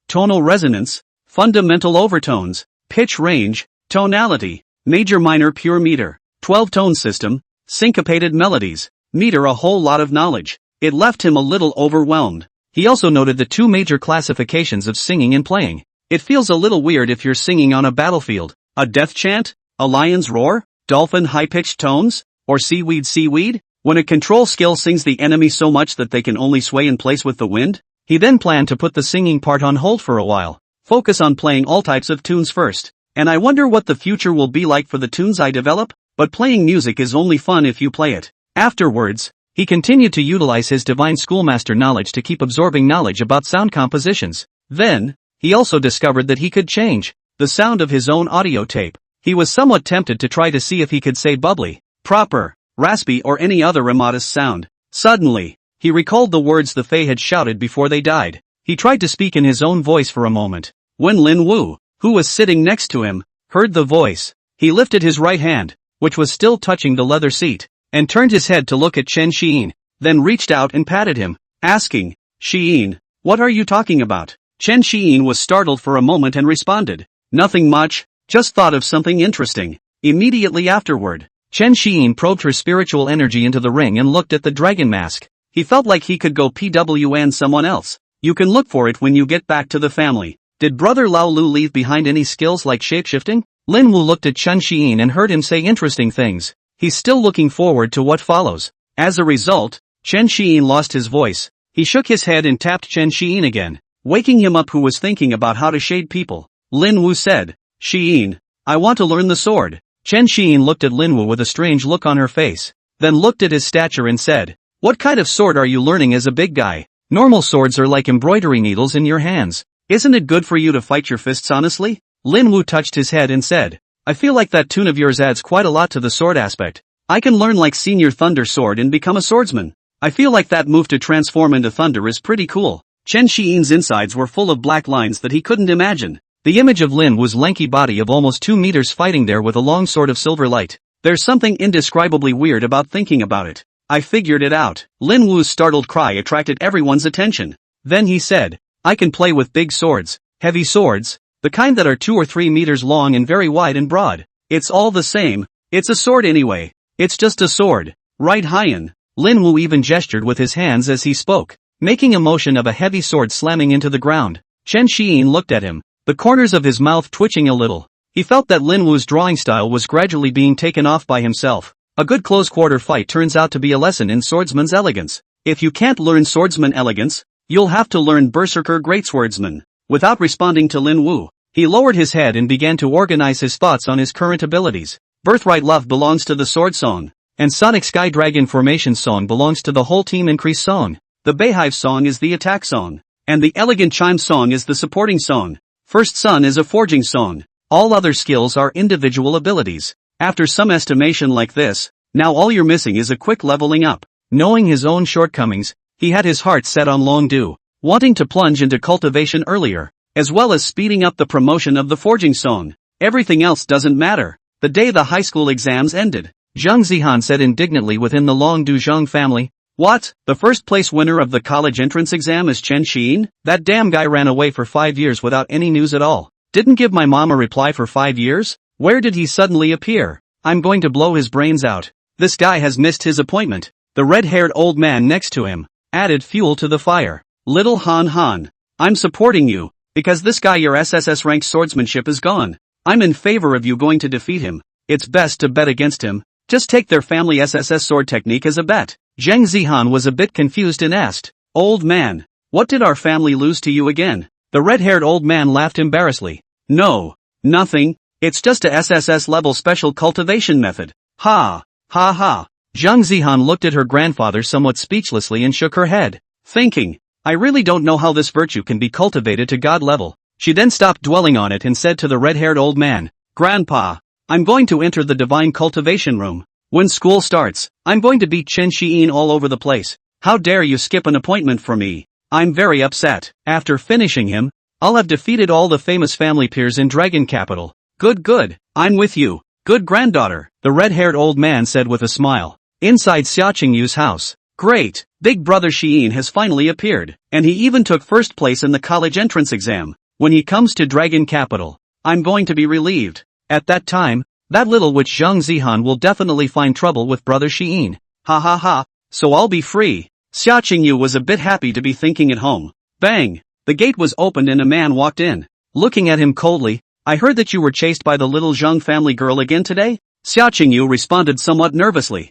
Tonal resonance, fundamental overtones, pitch range, tonality, major minor pure meter, 12-tone system, syncopated melodies, meter, a whole lot of knowledge. It left him a little overwhelmed. He also noted the 2 major classifications of singing and playing. It feels a little weird if you're singing on a battlefield. A death chant? A lion's roar? Dolphin high-pitched tones? Or seaweed? When a control skill sings the enemy so much that they can only sway in place with the wind? He then planned to put the singing part on hold for a while. Focus on playing all types of tunes first. And I wonder what the future will be like for the tunes I develop? But playing music is only fun if you play it. Afterwards, he continued to utilize his divine schoolmaster knowledge to keep absorbing knowledge about sound compositions. Then, he also discovered that he could change the sound of his own audio tape. He was somewhat tempted to try to see if he could say bubbly, proper, raspy, or any other immodest sound. Suddenly, he recalled the words the Fae had shouted before they died. He tried to speak in his own voice for a moment. When Lin Wu, who was sitting next to him, heard the voice, he lifted his right hand, which was still touching the leather seat, and turned his head to look at Chen Xiyin, then reached out and patted him, asking, Xiyin, what are you talking about? Chen Xiyin was startled for a moment and responded, Nothing much, just thought of something interesting. Immediately afterward, Chen Xiyin probed her spiritual energy into the ring and looked at the dragon mask. He felt like he could go PWN someone else. You can look for it when you get back to the family. Did Brother Lao Lu leave behind any skills like shapeshifting? Lin Wu looked at Chen Xiyin and heard him say interesting things. He's still looking forward to what follows. As a result, Chen Xiyin lost his voice. He shook his head and tapped Chen Xiyin again, waking him up, who was thinking about how to shade people. Lin Wu said, Xiyin, I want to learn the sword. Chen Xiyin looked at Lin Wu with a strange look on her face, then looked at his stature and said, What kind of sword are you learning as a big guy? Normal swords are like embroidery needles in your hands. Isn't it good for you to fight your fists honestly? Lin Wu touched his head and said, I feel like that tune of yours adds quite a lot to the sword aspect. I can learn like Senior Thunder Sword and become a swordsman. I feel like that move to transform into thunder is pretty cool. Chen Xiyin's insides were full of black lines that he couldn't imagine. The image of Lin Wu's lanky body of almost 2 meters fighting there with a long sword of silver light. There's something indescribably weird about thinking about it. I figured it out. Lin Wu's startled cry attracted everyone's attention. Then he said, I can play with big swords, heavy swords, the kind that are 2 or 3 meters long and very wide and broad. It's all the same. It's a sword anyway. It's just a sword. Right, Hyan? Lin Wu even gestured with his hands as he spoke, making a motion of a heavy sword slamming into the ground. Chen Xiyin looked at him, the corners of his mouth twitching a little. He felt that Lin Wu's drawing style was gradually being taken off by himself. A good close-quarter fight turns out to be a lesson in swordsman's elegance. If you can't learn swordsman elegance, You'll have to learn Berserker Great Swordsman. Without responding to Lin Wu, he lowered his head and began to organize his thoughts on his current abilities. Birthright Love belongs to the Sword Song, and Sonic Sky Dragon Formation Song belongs to the whole Team Increase Song. The Beehive Song is the Attack Song, and the Elegant Chime Song is the Supporting Song. First Sun is a Forging Song. All other skills are individual abilities. After some estimation like this, now all you're missing is a quick leveling up. Knowing his own shortcomings, he had his heart set on Long Du, wanting to plunge into cultivation earlier, as well as speeding up the promotion of the Forging Song. Everything else doesn't matter. The day the high school exams ended, Zhang Zihan said indignantly within the Long Du Zhang family. What? The first place winner of the college entrance exam is Chen Xiyin? That damn guy ran away for 5 years without any news at all. Didn't give my mom a reply for 5 years? Where did he suddenly appear? I'm going to blow his brains out. This guy has missed his appointment. The red-haired old man next to him added fuel to the fire. Little Han Han, I'm supporting you, because this guy your SSS ranked swordsmanship is gone. I'm in favor of you going to defeat him. It's best to bet against him. Just take their family SSS sword technique as a bet. Zhang Zihan was a bit confused and asked, Old man, what did our family lose to you again? The red-haired old man laughed embarrassedly. No, nothing, it's just a SSS level special cultivation method. Ha, ha ha. Zhang Zihan looked at her grandfather somewhat speechlessly and shook her head, thinking, I really don't know how this virtue can be cultivated to god level. She then stopped dwelling on it and said to the red-haired old man, Grandpa, I'm going to enter the divine cultivation room. When school starts, I'm going to beat Chen Xiyin all over the place. How dare you skip an appointment for me? I'm very upset. After finishing him, I'll have defeated all the famous family peers in Dragon Capital. Good, I'm with you. Good granddaughter, the red-haired old man said with a smile. Inside Xia Qingyu's house. Great, big brother Xiyin has finally appeared, and he even took first place in the college entrance exam. When he comes to Dragon Capital, I'm going to be relieved. At that time, that little witch Zhang Zihan will definitely find trouble with brother Xiyin. Ha ha ha, so I'll be free. Xia Qingyu was a bit happy to be thinking at home. Bang! The gate was opened and a man walked in. Looking at him coldly, I heard that you were chased by the little Zhang family girl again today? Xia Qingyu responded somewhat nervously.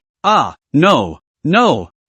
No,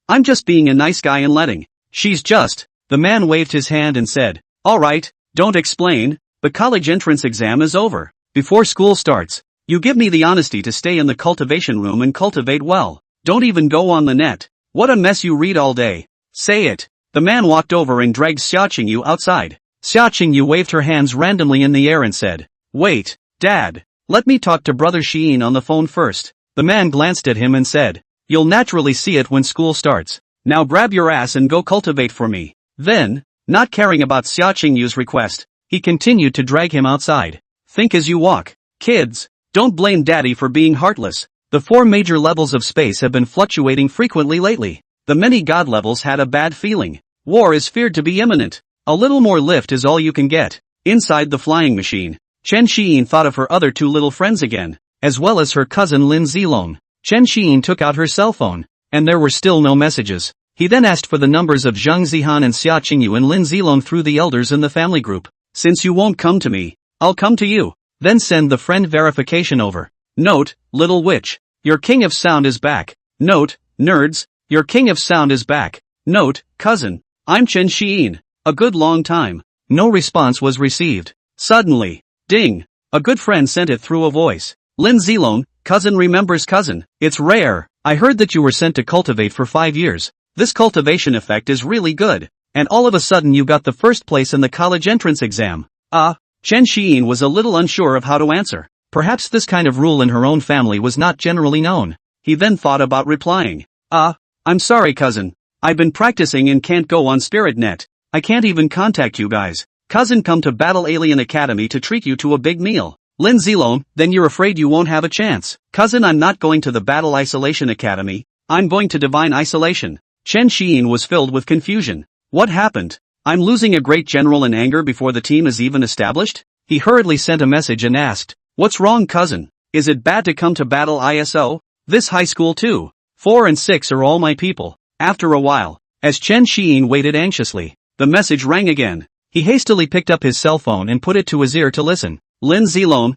I'm just being a nice guy and letting. She's just. The man waved his hand and said, Alright, don't explain, the college entrance exam is over. Before school starts, you give me the honesty to stay in the cultivation room and cultivate well. Don't even go on the net. What a mess you read all day. Say it. The man walked over and dragged Xia Qingyu outside. Xia Qingyu waved her hands randomly in the air and said, Wait, Dad, let me talk to brother Xiyin on the phone first. The man glanced at him and said, You'll naturally see it when school starts. Now grab your ass and go cultivate for me. Then, not caring about Xia Qingyu's request, he continued to drag him outside. Think as you walk. Kids, don't blame daddy for being heartless. The 4 major levels of space have been fluctuating frequently lately. The many god levels had a bad feeling. War is feared to be imminent. A little more lift is all you can get. Inside the flying machine, Chen Xiyin thought of her other 2 little friends again, as well as her cousin Lin Zilong. Chen Xiyin took out her cell phone, and there were still no messages. He then asked for the numbers of Zhang Zihan and Xia Qingyu and Lin Zilong through the elders in the family group. Since you won't come to me, I'll come to you. Then send the friend verification over. Note, little witch, your king of sound is back. Note, nerds, your king of sound is back. Note, cousin, I'm Chen Xiyin. A good long time. No response was received. Suddenly, ding, a good friend sent it through a voice. Lin Zilong, cousin remembers cousin. It's rare. I heard that you were sent to cultivate for 5 years. This cultivation effect is really good. And all of a sudden you got the first place in the college entrance exam. Chen Xiyin was a little unsure of how to answer. Perhaps this kind of rule in her own family was not generally known. He then thought about replying. I'm sorry cousin. I've been practicing and can't go on SpiritNet. I can't even contact you guys. Cousin come to Battle Alien Academy to treat you to a big meal. Lin Zilong, then you're afraid you won't have a chance. Cousin, I'm not going to the Battle Isolation Academy. I'm going to Divine Isolation. Chen Xiyin was filled with confusion. What happened? I'm losing a great general in anger before the team is even established? He hurriedly sent a message and asked, What's wrong cousin? Is it bad to come to Battle ISO? This high school too. 4 and 6 are all my people. After a while, as Chen Xiyin waited anxiously, the message rang again. He hastily picked up his cell phone and put it to his ear to listen. Lin Zilong,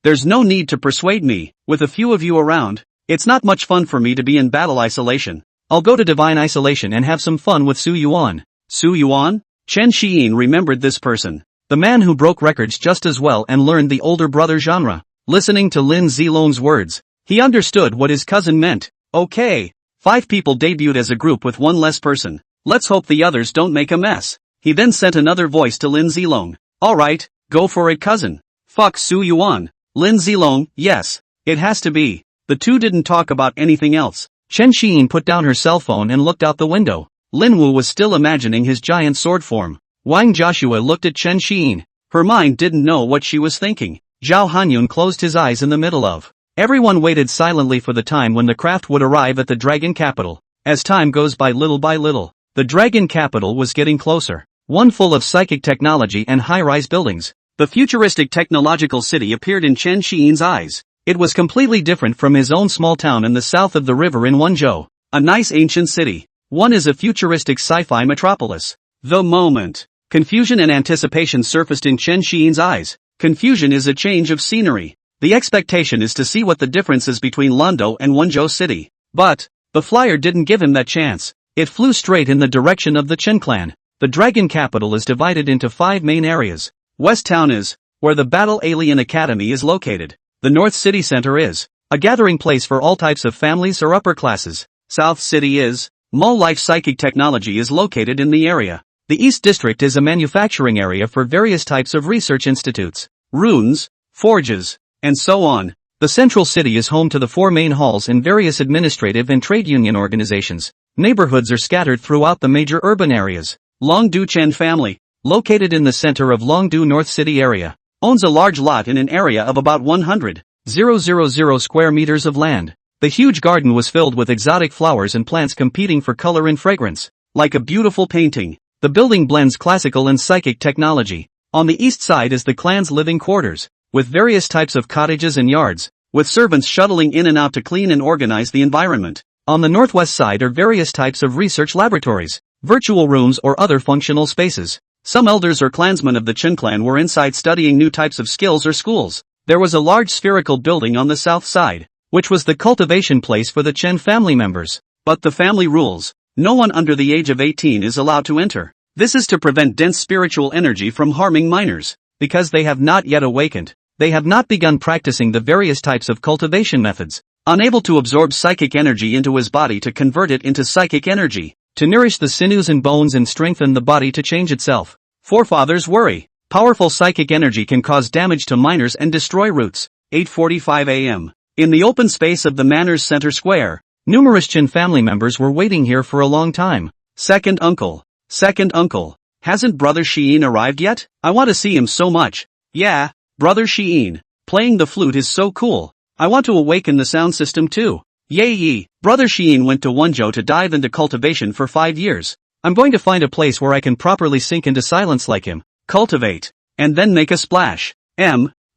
there's no need to persuade me. With a few of you around, it's not much fun for me to be in Battle Isolation. I'll go to Divine Isolation and have some fun with Su Yuan. Su Yuan? Chen Xiyin remembered this person. The man who broke records just as well and learned the older brother genre. Listening to Lin Zilong's words, he understood what his cousin meant. Okay. 5 people debuted as a group with one less person. Let's hope the others don't make a mess. He then sent another voice to Lin Zilong. Alright, go for it cousin. Fuck Su Yuan. Lin Zilong, yes. It has to be. The two didn't talk about anything else. Chen Xiyin put down her cell phone and looked out the window. Lin Wu was still imagining his giant sword form. Wang Joshua looked at Chen Xiyin. Her mind didn't know what she was thinking. Zhao Hanyun closed his eyes in the middle of. Everyone waited silently for the time when the craft would arrive at the dragon capital. As time goes by little, the dragon capital was getting closer. One full of psychic technology and high-rise buildings. The futuristic technological city appeared in Chen Xiyin's eyes. It was completely different from his own small town in the south of the river in Wenzhou. A nice ancient city. One is a futuristic sci-fi metropolis. The moment. Confusion and anticipation surfaced in Chen Xiyin's eyes. Confusion is a change of scenery. The expectation is to see what the difference is between Londo and Wenzhou City. But, the flyer didn't give him that chance. It flew straight in the direction of the Chen clan. The dragon capital is divided into 5 main areas. West Town is, where the Battle Alien Academy is located. The North City Center is, a gathering place for all types of families or upper classes. South City is, Mall Life Psychic Technology is located in the area. The East District is a manufacturing area for various types of research institutes, runes, forges, and so on. The Central City is home to the 4 main halls in various administrative and trade union organizations. Neighborhoods are scattered throughout the major urban areas. Longdu Chen family, located in the center of Longdu North City area, owns a large lot in an area of about 100,000 square meters of land. The huge garden was filled with exotic flowers and plants competing for color and fragrance. Like a beautiful painting, the building blends classical and psychic technology. On the east side is the clan's living quarters, with various types of cottages and yards, with servants shuttling in and out to clean and organize the environment. On the northwest side are various types of research laboratories, virtual rooms or other functional spaces. Some elders or clansmen of the Chen clan were inside studying new types of skills or schools. There was a large spherical building on the south side, which was the cultivation place for the Chen family members. But the family rules. No one under the age of 18 is allowed to enter. This is to prevent dense spiritual energy from harming minors. Because they have not yet awakened, they have not begun practicing the various types of cultivation methods. Unable to absorb psychic energy into his body to convert it into psychic energy, to nourish the sinews and bones and strengthen the body to change itself. Forefathers worry. Powerful psychic energy can cause damage to minors and destroy roots. 8:45 a.m. In the open space of the manor's center square, numerous Chen family members were waiting here for a long time. Second uncle. Hasn't Brother Xiyin arrived yet? I want to see him so much. Yeah, Brother Xiyin. Playing the flute is so cool. I want to awaken the sound system too. Yay! Brother Xiyin went to Wenzhou to dive into cultivation for 5 years. I'm going to find a place where I can properly sink into silence like him. Cultivate. And then make a splash.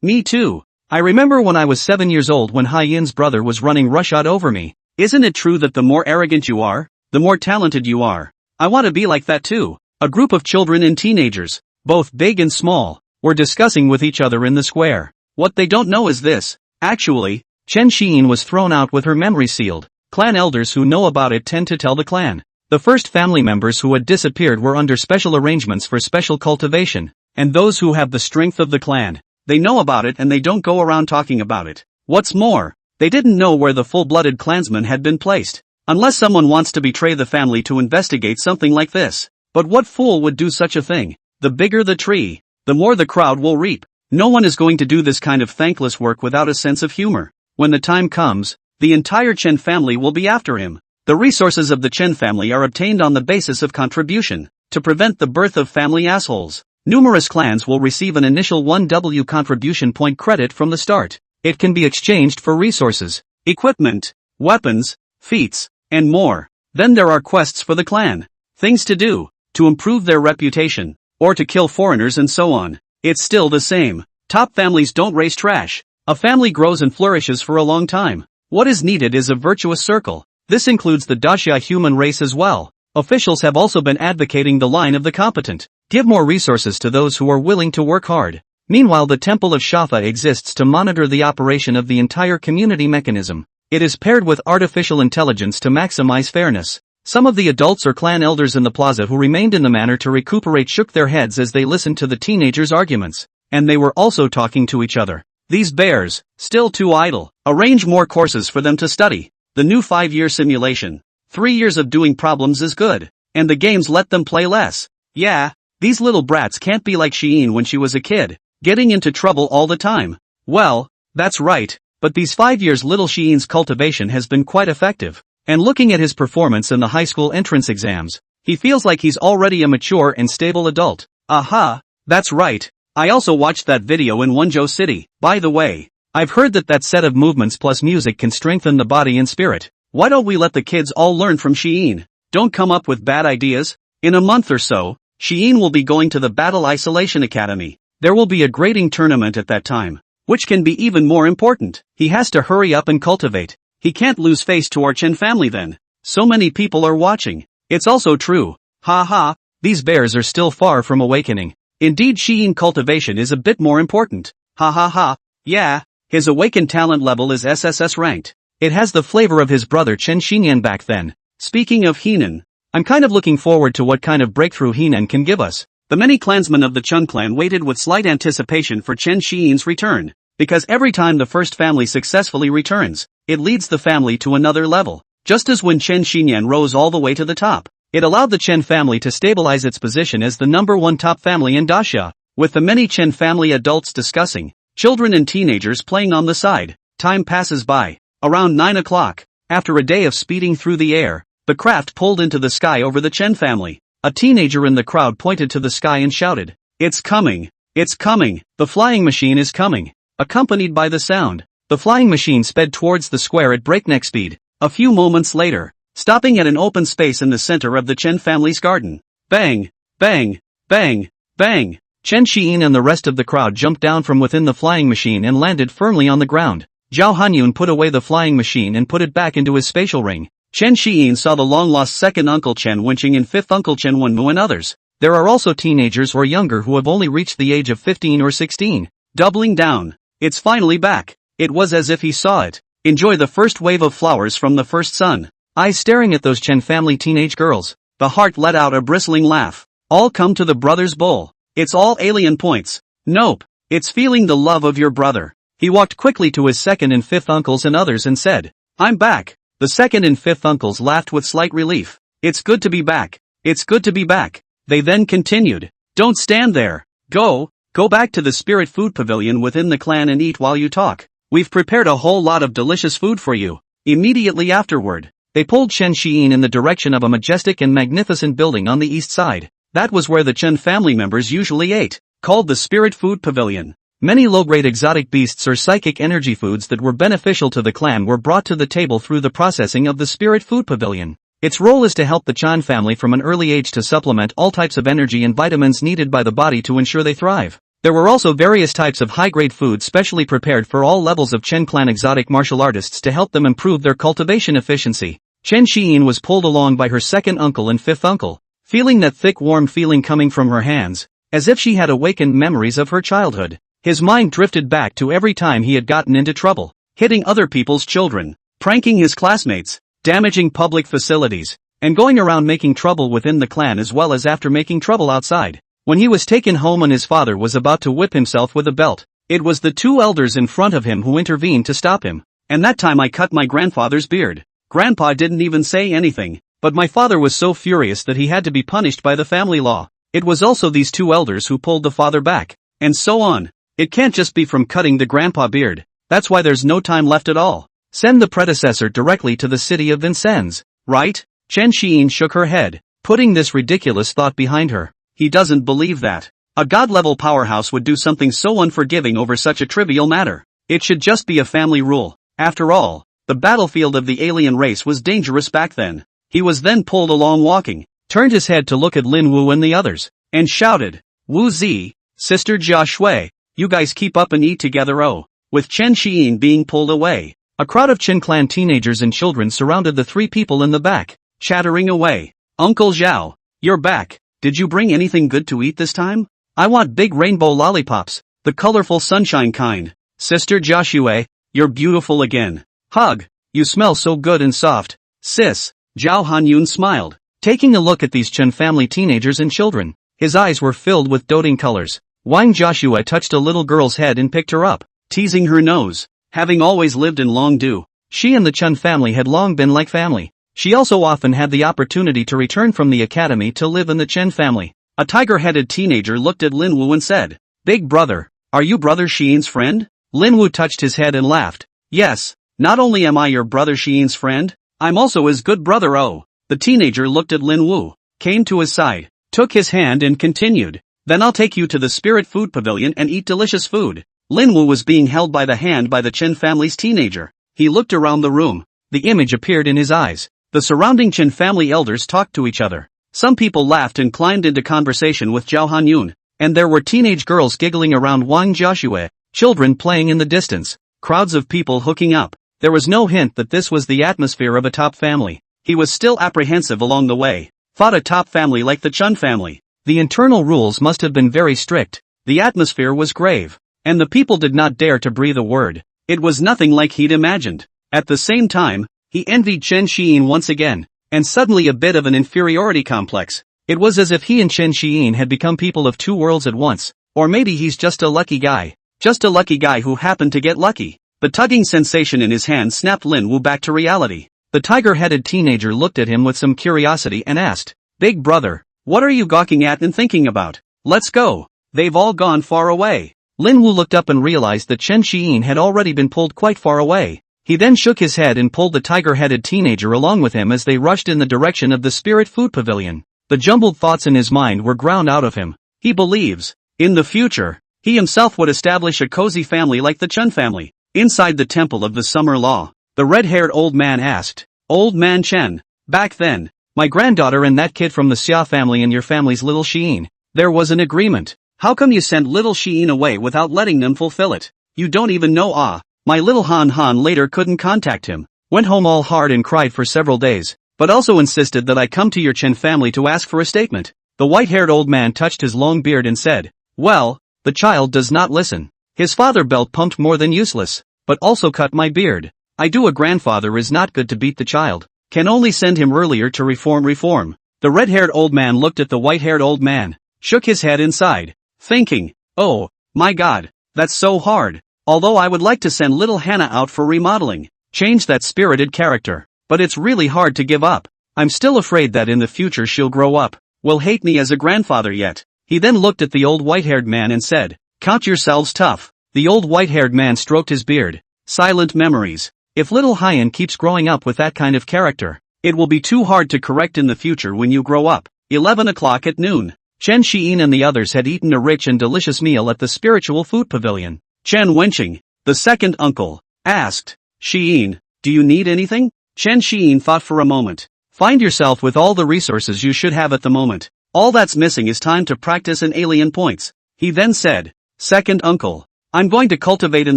Me too. I remember when I was 7 years old when Haiyin's brother was running roughshod over me. Isn't it true that the more arrogant you are, the more talented you are? I want to be like that too. A group of children and teenagers, both big and small, were discussing with each other in the square. What they don't know is this. Actually, Chen Xiyin was thrown out with her memory sealed. Clan elders who know about it tend to tell the clan. The first family members who had disappeared were under special arrangements for special cultivation, and those who have the strength of the clan. They know about it and they don't go around talking about it. What's more, they didn't know where the full-blooded clansman had been placed. Unless someone wants to betray the family to investigate something like this. But what fool would do such a thing? The bigger the tree, the more the crowd will reap. No one is going to do this kind of thankless work without a sense of humor. When the time comes, the entire Chen family will be after him. The resources of the Chen family are obtained on the basis of contribution. To prevent the birth of family assholes, numerous clans will receive an initial 1W contribution point credit from the start. It can be exchanged for resources, equipment, weapons, feats, and more. Then there are quests for the clan. Things to do, to improve their reputation, or to kill foreigners and so on. It's still the same. Top families don't raise trash. A family grows and flourishes for a long time. What is needed is a virtuous circle. This includes the Daxia human race as well. Officials have also been advocating the line of the competent. Give more resources to those who are willing to work hard. Meanwhile, the Temple of Shafa exists to monitor the operation of the entire community mechanism. It is paired with artificial intelligence to maximize fairness. Some of the adults or clan elders in the plaza who remained in the manor to recuperate shook their heads as they listened to the teenagers' arguments. And they were also talking to each other. These bears, still too idle, arrange more courses for them to study. The new 5-year simulation. 3 years of doing problems is good. And the games let them play less. Yeah, these little brats can't be like Sheen when she was a kid, getting into trouble all the time. Well, that's right, but these 5 years little Sheen's cultivation has been quite effective. And looking at his performance in the high school entrance exams, he feels like he's already a mature and stable adult. Aha, that's right. I also watched that video in Wonjo City. By the way, I've heard that set of movements plus music can strengthen the body and spirit. Why don't we let the kids all learn from Sheen? Don't come up with bad ideas. In a month or so, Sheen will be going to the Battle Isolation Academy. There will be a grading tournament at that time, which can be even more important. He has to hurry up and cultivate. He can't lose face to our Chen family then. So many people are watching. It's also true. Ha ha, these bears are still far from awakening. Indeed, Sheen cultivation is a bit more important. Ha ha ha, yeah, his awakened talent level is SSS ranked. It has the flavor of his brother Chen Xinyan back then. Speaking of Henan, I'm kind of looking forward to what kind of breakthrough Henan can give us. The many clansmen of the Chun clan waited with slight anticipation for Chen Xian's return, because every time the first family successfully returns, it leads the family to another level. Just as when Chen Xinyan rose all the way to the top, it allowed the Chen family to stabilize its position as the #1 top family in Daxia, with the many Chen family adults discussing, children and teenagers playing on the side. Time passes by. Around 9 o'clock, after a day of speeding through the air, the craft pulled into the sky over the Chen family. A teenager in the crowd pointed to the sky and shouted, "It's coming! It's coming! The flying machine is coming!" Accompanied by the sound, the flying machine sped towards the square at breakneck speed. A few moments later, stopping at an open space in the center of the Chen family's garden. Bang! Bang! Bang! Bang! Chen Xian and the rest of the crowd jumped down from within the flying machine and landed firmly on the ground. Zhao Hanyun put away the flying machine and put it back into his spatial ring. Chen Xian saw the long-lost second Uncle Chen Wenqing and fifth Uncle Chen Wenmu and others. There are also teenagers or younger who have only reached the age of 15 or 16. Doubling down. It's finally back. It was as if he saw it. Enjoy the first wave of flowers from the first sun. Eyes staring at those Chen family teenage girls. The heart let out a bristling laugh. All come to the brothers' bowl. It's all alien points. Nope. It's feeling the love of your brother. He walked quickly to his second and fifth uncles and others and said, "I'm back." The second and fifth uncles laughed with slight relief. "It's good to be back. It's good to be back." They then continued, "Don't stand there. Go back to the spirit food pavilion within the clan and eat while you talk. We've prepared a whole lot of delicious food for you." Immediately afterward, they pulled Chen Xian in the direction of a majestic and magnificent building on the east side. That was where the Chen family members usually ate, called the Spirit Food Pavilion. Many low-grade exotic beasts or psychic energy foods that were beneficial to the clan were brought to the table through the processing of the Spirit Food Pavilion. Its role is to help the Chan family from an early age to supplement all types of energy and vitamins needed by the body to ensure they thrive. There were also various types of high-grade food specially prepared for all levels of Chen clan exotic martial artists to help them improve their cultivation efficiency. Chen Xian was pulled along by her second uncle and fifth uncle, feeling that thick warm feeling coming from her hands, as if she had awakened memories of her childhood. His mind drifted back to every time he had gotten into trouble, hitting other people's children, pranking his classmates, damaging public facilities, and going around making trouble within the clan as well as after making trouble outside. When he was taken home and his father was about to whip himself with a belt, it was the two elders in front of him who intervened to stop him. "And that time I cut my grandfather's beard. Grandpa didn't even say anything, but my father was so furious that he had to be punished by the family law. It was also these two elders who pulled the father back, and so on. It can't just be from cutting the grandpa beard. That's why there's no time left at all. Send the predecessor directly to the city of Vincennes, right?" Chen Xian shook her head, putting this ridiculous thought behind her. He doesn't believe that a god-level powerhouse would do something so unforgiving over such a trivial matter. It should just be a family rule. After all, the battlefield of the alien race was dangerous back then. He was then pulled along walking, turned his head to look at Lin Wu and the others, and shouted, "Wu Zi, Sister Jia Shui, you guys keep up and eat together." Oh. With Chen Xian being pulled away, a crowd of Chen clan teenagers and children surrounded the three people in the back, chattering away. "Uncle Zhao, you're back. Did you bring anything good to eat this time? I want big rainbow lollipops, the colorful sunshine kind. Sister Jia Shui, you're beautiful again. Hug, you smell so good and soft. Sis, Zhao Hanyun smiled, taking a look at these Chen family teenagers and children. His eyes were filled with doting colors. Wang Joshua touched a little girl's head and picked her up, teasing her nose. Having always lived in Longdu, she and the Chen family had long been like family. She also often had the opportunity to return from the academy to live in the Chen family. A tiger-headed teenager looked at Lin Wu and said, "Big brother, are you brother Xian's friend?" Lin Wu touched his head and laughed. "Yes, not only am I your brother Xian's friend, I'm also his good brother." Oh. The teenager looked at Lin Wu, came to his side, took his hand and continued, "Then I'll take you to the Spirit Food Pavilion and eat delicious food." Lin Wu was being held by the hand by the Chen family's teenager. He looked around the room. The image appeared in his eyes. The surrounding Chen family elders talked to each other. Some people laughed and climbed into conversation with Zhao Hanyun, and there were teenage girls giggling around Wang Joshua, children playing in the distance, crowds of people hooking up. There was no hint that this was the atmosphere of a top family. He was still apprehensive along the way. Thought a top family like the Chen family. The internal rules must have been very strict. The atmosphere was grave, and the people did not dare to breathe a word. It was nothing like he'd imagined. At the same time, he envied Chen Xiyin once again, and suddenly a bit of an inferiority complex. It was as if he and Chen Xiyin had become people of two worlds at once. Or maybe he's just a lucky guy. Just a lucky guy who happened to get lucky. The tugging sensation in his hand snapped Lin Wu back to reality. The tiger-headed teenager looked at him with some curiosity and asked, "Big brother, what are you gawking at and thinking about? Let's go." They've all gone far away. Lin Wu looked up and realized that Chen Xiyin had already been pulled quite far away. He then shook his head and pulled the tiger-headed teenager along with him as they rushed in the direction of the Spirit Food Pavilion. The jumbled thoughts in his mind were ground out of him. He believes, in the future, he himself would establish a cozy family like the Chen family. Inside the Temple of the Summer Law, the red-haired old man asked, "Old man Chen, back then, my granddaughter and that kid from the Xia family and your family's little Xiyin, there was an agreement. How come you sent little Xiyin away without letting them fulfill it? You don't even know." My little Han later couldn't contact him, went home all hard and cried for several days, but also insisted that I come to your Chen family to ask for a statement. The white-haired old man touched his long beard and said, "Well, the child does not listen. His father belt pumped more than useless, but also cut my beard. I do a grandfather is not good to beat the child. Can only send him earlier to reform." The red-haired old man looked at the white-haired old man, shook his head and sighed, thinking, "Oh, my God, that's so hard. Although I would like to send little Hannah out for remodeling, change that spirited character, but it's really hard to give up. I'm still afraid that in the future she'll grow up, will hate me as a grandfather yet." He then looked at the old white-haired man and said, "Count yourselves tough." The old white-haired man stroked his beard. Silent memories. If little Hyan keeps growing up with that kind of character, it will be too hard to correct in the future when you grow up. 11 o'clock at noon. Chen Xiyin and the others had eaten a rich and delicious meal at the Spiritual Food Pavilion. Chen Wenqing, the second uncle, asked, "Xiyin, do you need anything?" Chen Xiyin thought for a moment. "Find yourself with all the resources you should have at the moment. All that's missing is time to practice in alien points." He then said, "Second uncle, I'm going to cultivate in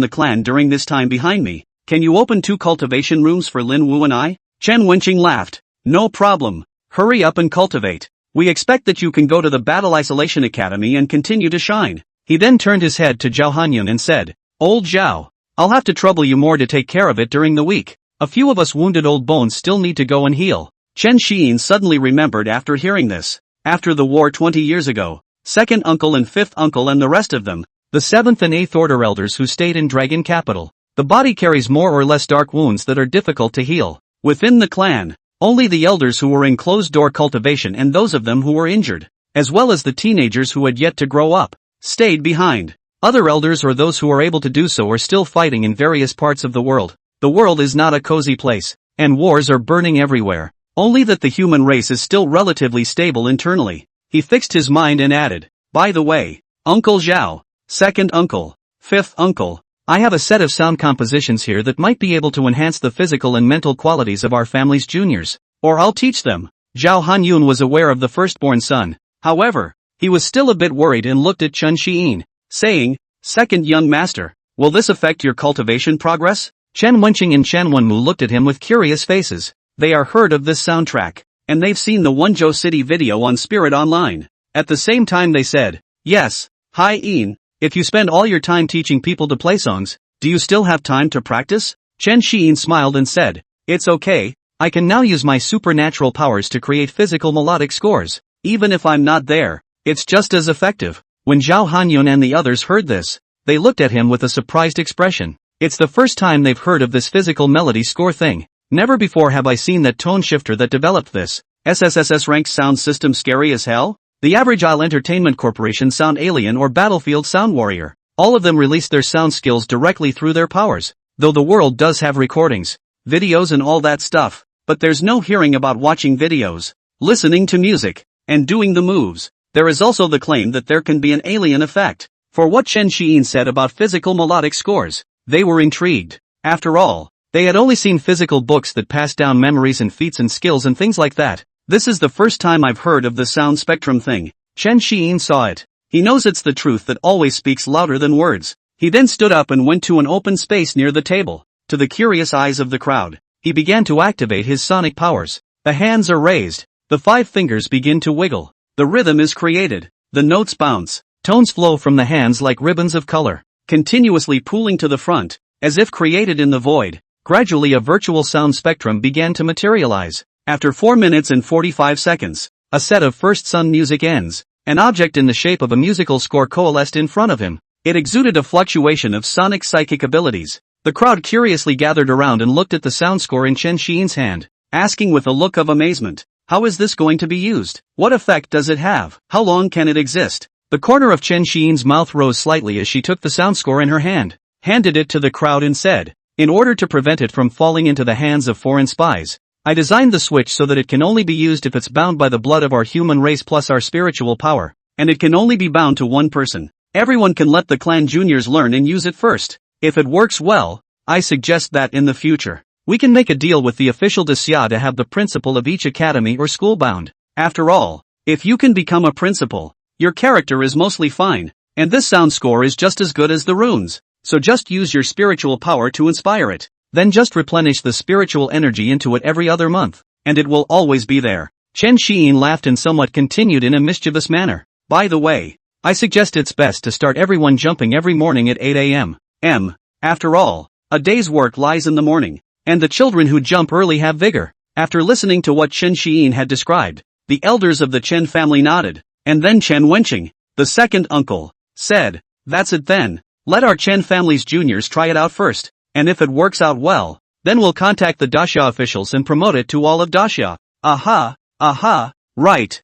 the clan during this time behind me. Can you open 2 cultivation rooms for Lin Wu and I?" Chen Wenqing laughed. "No problem. Hurry up and cultivate. We expect that you can go to the Battle Isolation Academy and continue to shine." He then turned his head to Zhao Hanyun and said, "Old Zhao, I'll have to trouble you more to take care of it during the week. A few of us wounded old bones still need to go and heal." Chen Xiyin suddenly remembered after hearing this. After the war 20 years ago, second uncle and fifth uncle and the rest of them, the 7th and 8th order elders who stayed in Dragon Capital. The body carries more or less dark wounds that are difficult to heal. Within the clan, only the elders who were in closed-door cultivation and those of them who were injured, as well as the teenagers who had yet to grow up, stayed behind. Other elders or those who are able to do so are still fighting in various parts of the world. The world is not a cozy place, and wars are burning everywhere. Only that the human race is still relatively stable internally. He fixed his mind and added, "By the way, Uncle Zhao, second uncle, fifth uncle, I have a set of sound compositions here that might be able to enhance the physical and mental qualities of our family's juniors, or I'll teach them." Zhao Hanyun was aware of the firstborn son. However, he was still a bit worried and looked at Chen Xiyin, saying, "Second young master, will this affect your cultivation progress?" Chen Wenqing and Chen Wenmu looked at him with curious faces. They are heard of this soundtrack, and they've seen the Wenzhou City video on Spirit Online. At the same time they said, "Yes, Hai Yin, if you spend all your time teaching people to play songs, do you still have time to practice?" Chen Xiyin smiled and said, "It's okay, I can now use my supernatural powers to create physical melodic scores. Even if I'm not there, it's just as effective. When Zhao Hanyun and the others heard this, they looked at him with a surprised expression. It's the first time they've heard of this physical melody score thing. Never before have I seen that tone shifter that developed this. SSSS ranks sound system scary as hell? The Average Isle Entertainment Corporation Sound Alien or Battlefield Sound Warrior. All of them released their sound skills directly through their powers. Though the world does have recordings, videos and all that stuff, but there's no hearing about watching videos, listening to music, and doing the moves. There is also the claim that there can be an alien effect. For what Chen Xiyin said about physical melodic scores, they were intrigued. After all, they had only seen physical books that pass down memories and feats and skills and things like that. This is the first time I've heard of the sound spectrum thing. Chen Xiyin saw it. He knows it's the truth that always speaks louder than words. He then stood up and went to an open space near the table. To the curious eyes of the crowd, he began to activate his sonic powers. The hands are raised. The 5 fingers begin to wiggle. The rhythm is created. The notes bounce. Tones flow from the hands like ribbons of color, continuously pooling to the front, as if created in the void. Gradually a virtual sound spectrum began to materialize. After 4 minutes and 45 seconds, a set of First Sun music ends. An object in the shape of a musical score coalesced in front of him. It exuded a fluctuation of sonic psychic abilities. The crowd curiously gathered around and looked at the sound score in Chen Xiyin's hand, asking with a look of amazement, how is this going to be used? What effect does it have? How long can it exist? The corner of Chen Xiyin's mouth rose slightly as she took the sound score in her hand, handed it to the crowd and said, in order to prevent it from falling into the hands of foreign spies, I designed the switch so that it can only be used if it's bound by the blood of our human race plus our spiritual power, and it can only be bound to one person. Everyone can let the clan juniors learn and use it first. If it works well, I suggest that in the future, we can make a deal with the official Xia to have the principal of each academy or school bound. After all, if you can become a principal, your character is mostly fine, and this sound score is just as good as the runes, so just use your spiritual power to inspire it. Then just replenish the spiritual energy into it every other month, and it will always be there. Chen Xiyin laughed and somewhat continued in a mischievous manner. By the way, I suggest it's best to start everyone jumping every morning at 8 a.m. After all, a day's work lies in the morning, and the children who jump early have vigor. After listening to what Chen Xiyin had described, the elders of the Chen family nodded, and then Chen Wenqing, the second uncle, said, that's it then, let our Chen family's juniors try it out first. And if it works out well, then we'll contact the Daxia officials and promote it to all of Daxia. Aha, right.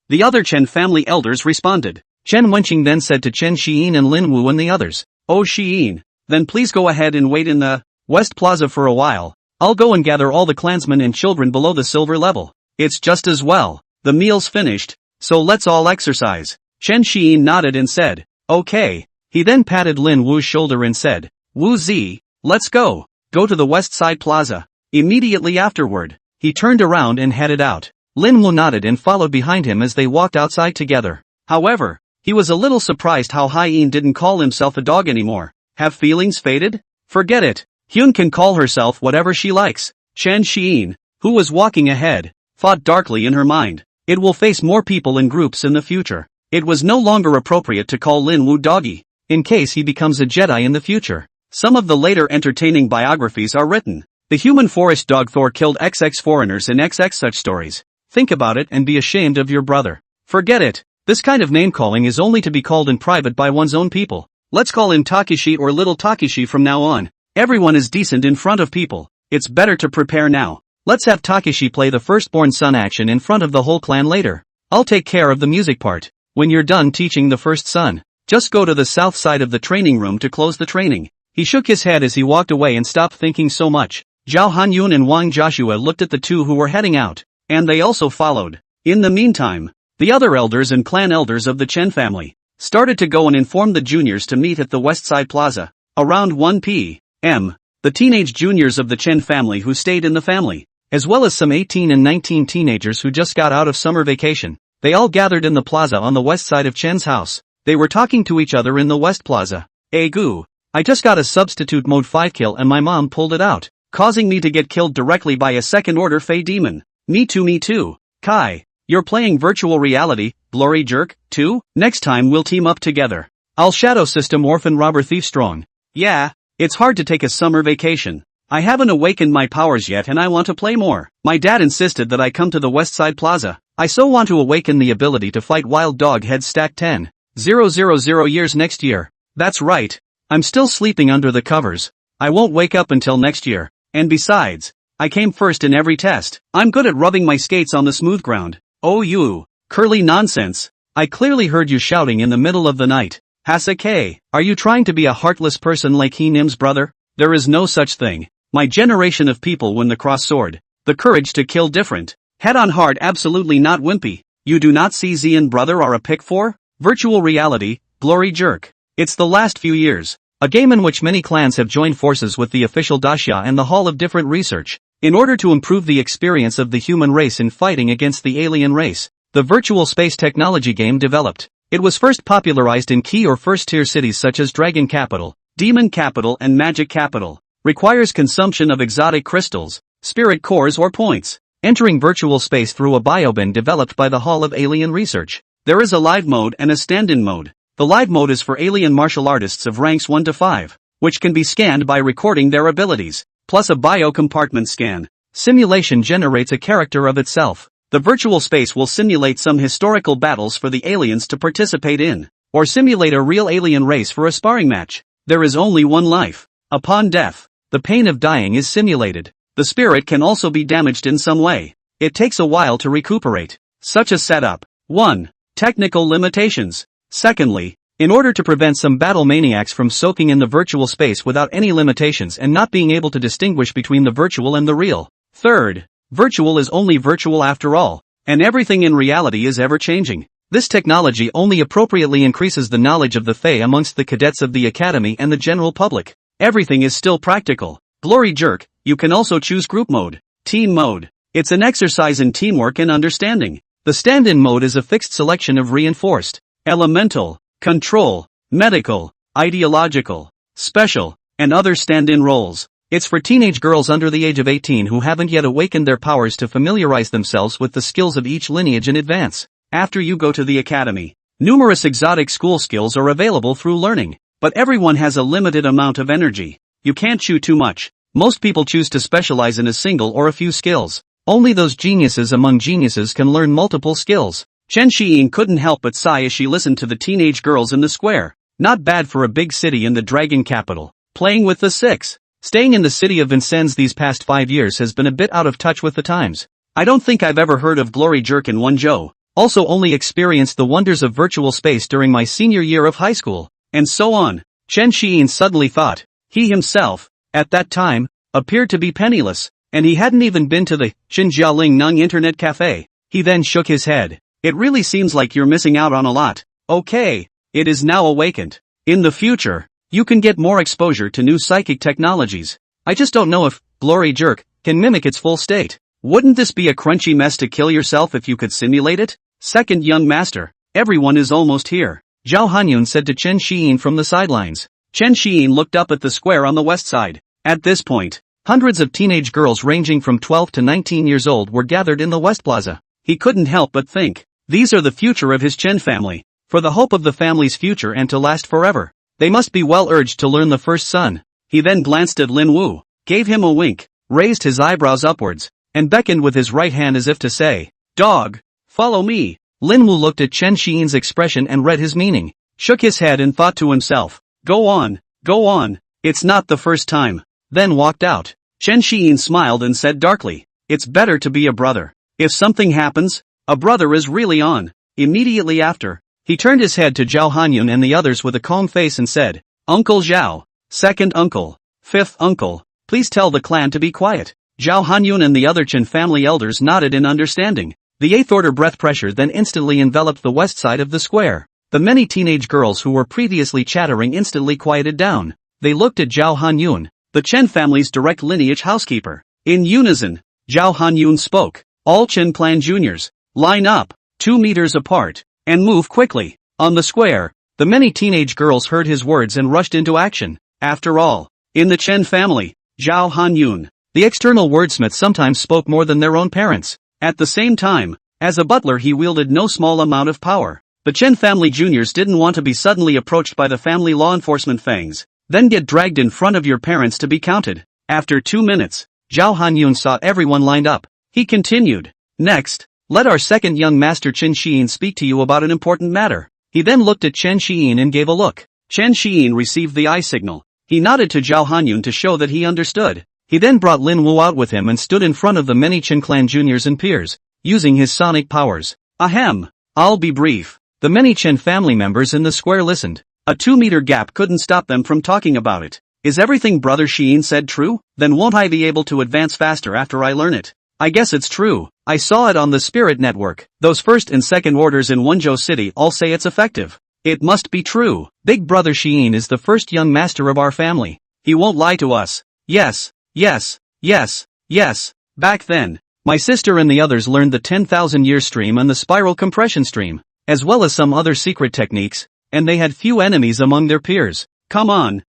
The other Chen family elders responded. Chen Wenqing then said to Chen Xiyin and Lin Wu and the others, oh Xiyin, then please go ahead and wait in the West Plaza for a while. I'll go and gather all the clansmen and children below the silver level. It's just as well. The meal's finished, so let's all exercise. Chen Xiyin nodded and said, okay. He then patted Lin Wu's shoulder and said, Wu Zi, let's go. Go to the West Side Plaza. Immediately afterward, he turned around and headed out. Lin Wu nodded and followed behind him as they walked outside together. However, he was a little surprised how Haiyin didn't call himself a dog anymore. Have feelings faded? Forget it. Hyun can call herself whatever she likes. Chen Xiyin, who was walking ahead, thought darkly in her mind. It will face more people in groups in the future. It was no longer appropriate to call Lin Wu doggy, in case he becomes a Jedi in the future. Some of the later entertaining biographies are written. The human forest dog Thor killed XX foreigners in XX such stories. Think about it and be ashamed of your brother. Forget it. This kind of name calling is only to be called in private by one's own people. Let's call him Takeshi or Little Takeshi from now on. Everyone is decent in front of people. It's better to prepare now. Let's have Takeshi play the firstborn son action in front of the whole clan later. I'll take care of the music part. When you're done teaching the first son, just go to the south side of the training room to close the training. He shook his head as he walked away and stopped thinking so much. Zhao Hanyun and Wang Joshua looked at the two who were heading out, and they also followed. In the meantime, the other elders and clan elders of the Chen family started to go and inform the juniors to meet at the West Side Plaza, around 1 p.m. The teenage juniors of the Chen family who stayed in the family, as well as some 18 and 19 teenagers who just got out of summer vacation, they all gathered in the plaza on the west side of Chen's house. They were talking to each other in the West Plaza. Goo. I just got a substitute mode 5 kill and my mom pulled it out, causing me to get killed directly by a second-order Fey demon. Me too. Kai, you're playing virtual reality, Glory Jerk, too? Next time we'll team up together. I'll Shadow System Orphan Robber Thief Strong. Yeah, it's hard to take a summer vacation. I haven't awakened my powers yet and I want to play more. My dad insisted that I come to the West Side Plaza. I so want to awaken the ability to fight wild dog heads stack 10,000 years next year. That's right. I'm still sleeping under the covers. I won't wake up until next year. And besides, I came first in every test. I'm good at rubbing my skates on the smooth ground. Oh you, curly nonsense. I clearly heard you shouting in the middle of the night. Hasake, are you trying to be a heartless person like he Nim's brother? There is no such thing. My generation of people win the cross sword. The courage to kill different. Head on hard, absolutely not wimpy. You do not see Z and brother are a pick for? Virtual reality, glory jerk. It's the last few years. A game in which many clans have joined forces with the official Dacia and the Hall of Different Research. In order to improve the experience of the human race in fighting against the alien race, the virtual space technology game developed. It was first popularized in key or first-tier cities such as Dragon Capital, Demon Capital and Magic Capital. Requires consumption of exotic crystals, spirit cores or points. Entering virtual space through a biobin developed by the Hall of Alien Research. There is a live mode and a stand-in mode. The live mode is for alien martial artists of ranks 1 to 5, which can be scanned by recording their abilities, plus a bio-compartment scan. Simulation generates a character of itself. The virtual space will simulate some historical battles for the aliens to participate in, or simulate a real alien race for a sparring match. There is only one life. Upon death, the pain of dying is simulated. The spirit can also be damaged in some way. It takes a while to recuperate. Such a setup. 1. Technical limitations. Secondly, in order to prevent some battle maniacs from soaking in the virtual space without any limitations and not being able to distinguish between the virtual and the real. Third, virtual is only virtual after all, and everything in reality is ever-changing. This technology only appropriately increases the knowledge of the Fae amongst the cadets of the academy and the general public. Everything is still practical. Glory jerk, you can also choose group mode, team mode. It's an exercise in teamwork and understanding. The stand-in mode is a fixed selection of reinforced, elemental, control, medical, ideological, special, and other stand-in roles. It's for teenage girls under the age of 18 who haven't yet awakened their powers to familiarize themselves with the skills of each lineage in advance. After you go to the academy, numerous exotic school skills are available through learning, but everyone has a limited amount of energy. You can't chew too much. Most people choose to specialize in a single or a few skills. Only those geniuses among geniuses can learn multiple skills. Chen Xiyin couldn't help but sigh as she listened to the teenage girls in the square. Not bad for a big city in the Dragon Capital. Playing with the six. Staying in the city of Vincennes these past 5 years has been a bit out of touch with the times. I don't think I've ever heard of Glory Jerk in Wenzhou. Also only experienced the wonders of virtual space during my senior year of high school. And so on. Chen Xiyin suddenly thought. He himself, at that time, appeared to be penniless, and he hadn't even been to the Xinjialing Nung Internet Cafe. He then shook his head. It really seems like you're missing out on a lot. Okay, it is now awakened. In the future, you can get more exposure to new psychic technologies. I just don't know if Glory Jerk can mimic its full state. Wouldn't this be a crunchy mess to kill yourself if you could simulate it? Second young master, everyone is almost here. Zhao Hanyun said to Chen Xiyin from the sidelines. Chen Xiyin looked up at the square on the west side. At this point, hundreds of teenage girls ranging from 12 to 19 years old were gathered in the West Plaza. He couldn't help but think, these are the future of his Chen family. For the hope of the family's future and to last forever, they must be well urged to learn the first son. He then glanced at Lin Wu, gave him a wink, raised his eyebrows upwards, and beckoned with his right hand as if to say, "Dog, follow me." Lin Wu looked at Chen Xian's expression and read his meaning, shook his head and thought to himself, go on, it's not the first time," then walked out. Chen Xian smiled and said darkly, "It's better to be a brother. If something happens, a brother is really on." Immediately after, he turned his head to Zhao Hanyun and the others with a calm face and said, "Uncle Zhao, second uncle, fifth uncle, please tell the clan to be quiet." Zhao Hanyun and the other Chen family elders nodded in understanding. The eighth order breath pressure then instantly enveloped the west side of the square. The many teenage girls who were previously chattering instantly quieted down. They looked at Zhao Hanyun, the Chen family's direct lineage housekeeper. In unison, Zhao Hanyun spoke. "All Chen clan juniors, line up, 2 meters apart, and move quickly." On the square, the many teenage girls heard his words and rushed into action. After all, in the Chen family, Zhao Hanyun, the external wordsmith, sometimes spoke more than their own parents. At the same time, as a butler he wielded no small amount of power. The Chen family juniors didn't want to be suddenly approached by the family law enforcement fangs, then get dragged in front of your parents to be counted. After 2 minutes, Zhao Hanyun saw everyone lined up. He continued. Next, let our second young master Chen Xiyin speak to you about an important matter. He then looked at Chen Xiyin and gave a look. Chen Xiyin received the eye signal. He nodded to Zhao Hanyun to show that he understood. He then brought Lin Wu out with him and stood in front of the many Chen clan juniors and peers, using his sonic powers. Ahem. I'll be brief. The many Chen family members in the square listened. A 2-meter gap couldn't stop them from talking about it. Is everything Brother Xiyin said true? Then won't I be able to advance faster after I learn it? I guess it's true. I saw it on the Spirit Network. Those first and second orders in Wenzhou City all say it's effective. It must be true. Big Brother Xiyin is the first young master of our family. He won't lie to us. Yes, yes, yes, yes. Back then, my sister and the others learned the 10,000-year stream and the spiral compression stream, as well as some other secret techniques, and they had few enemies among their peers. Come on,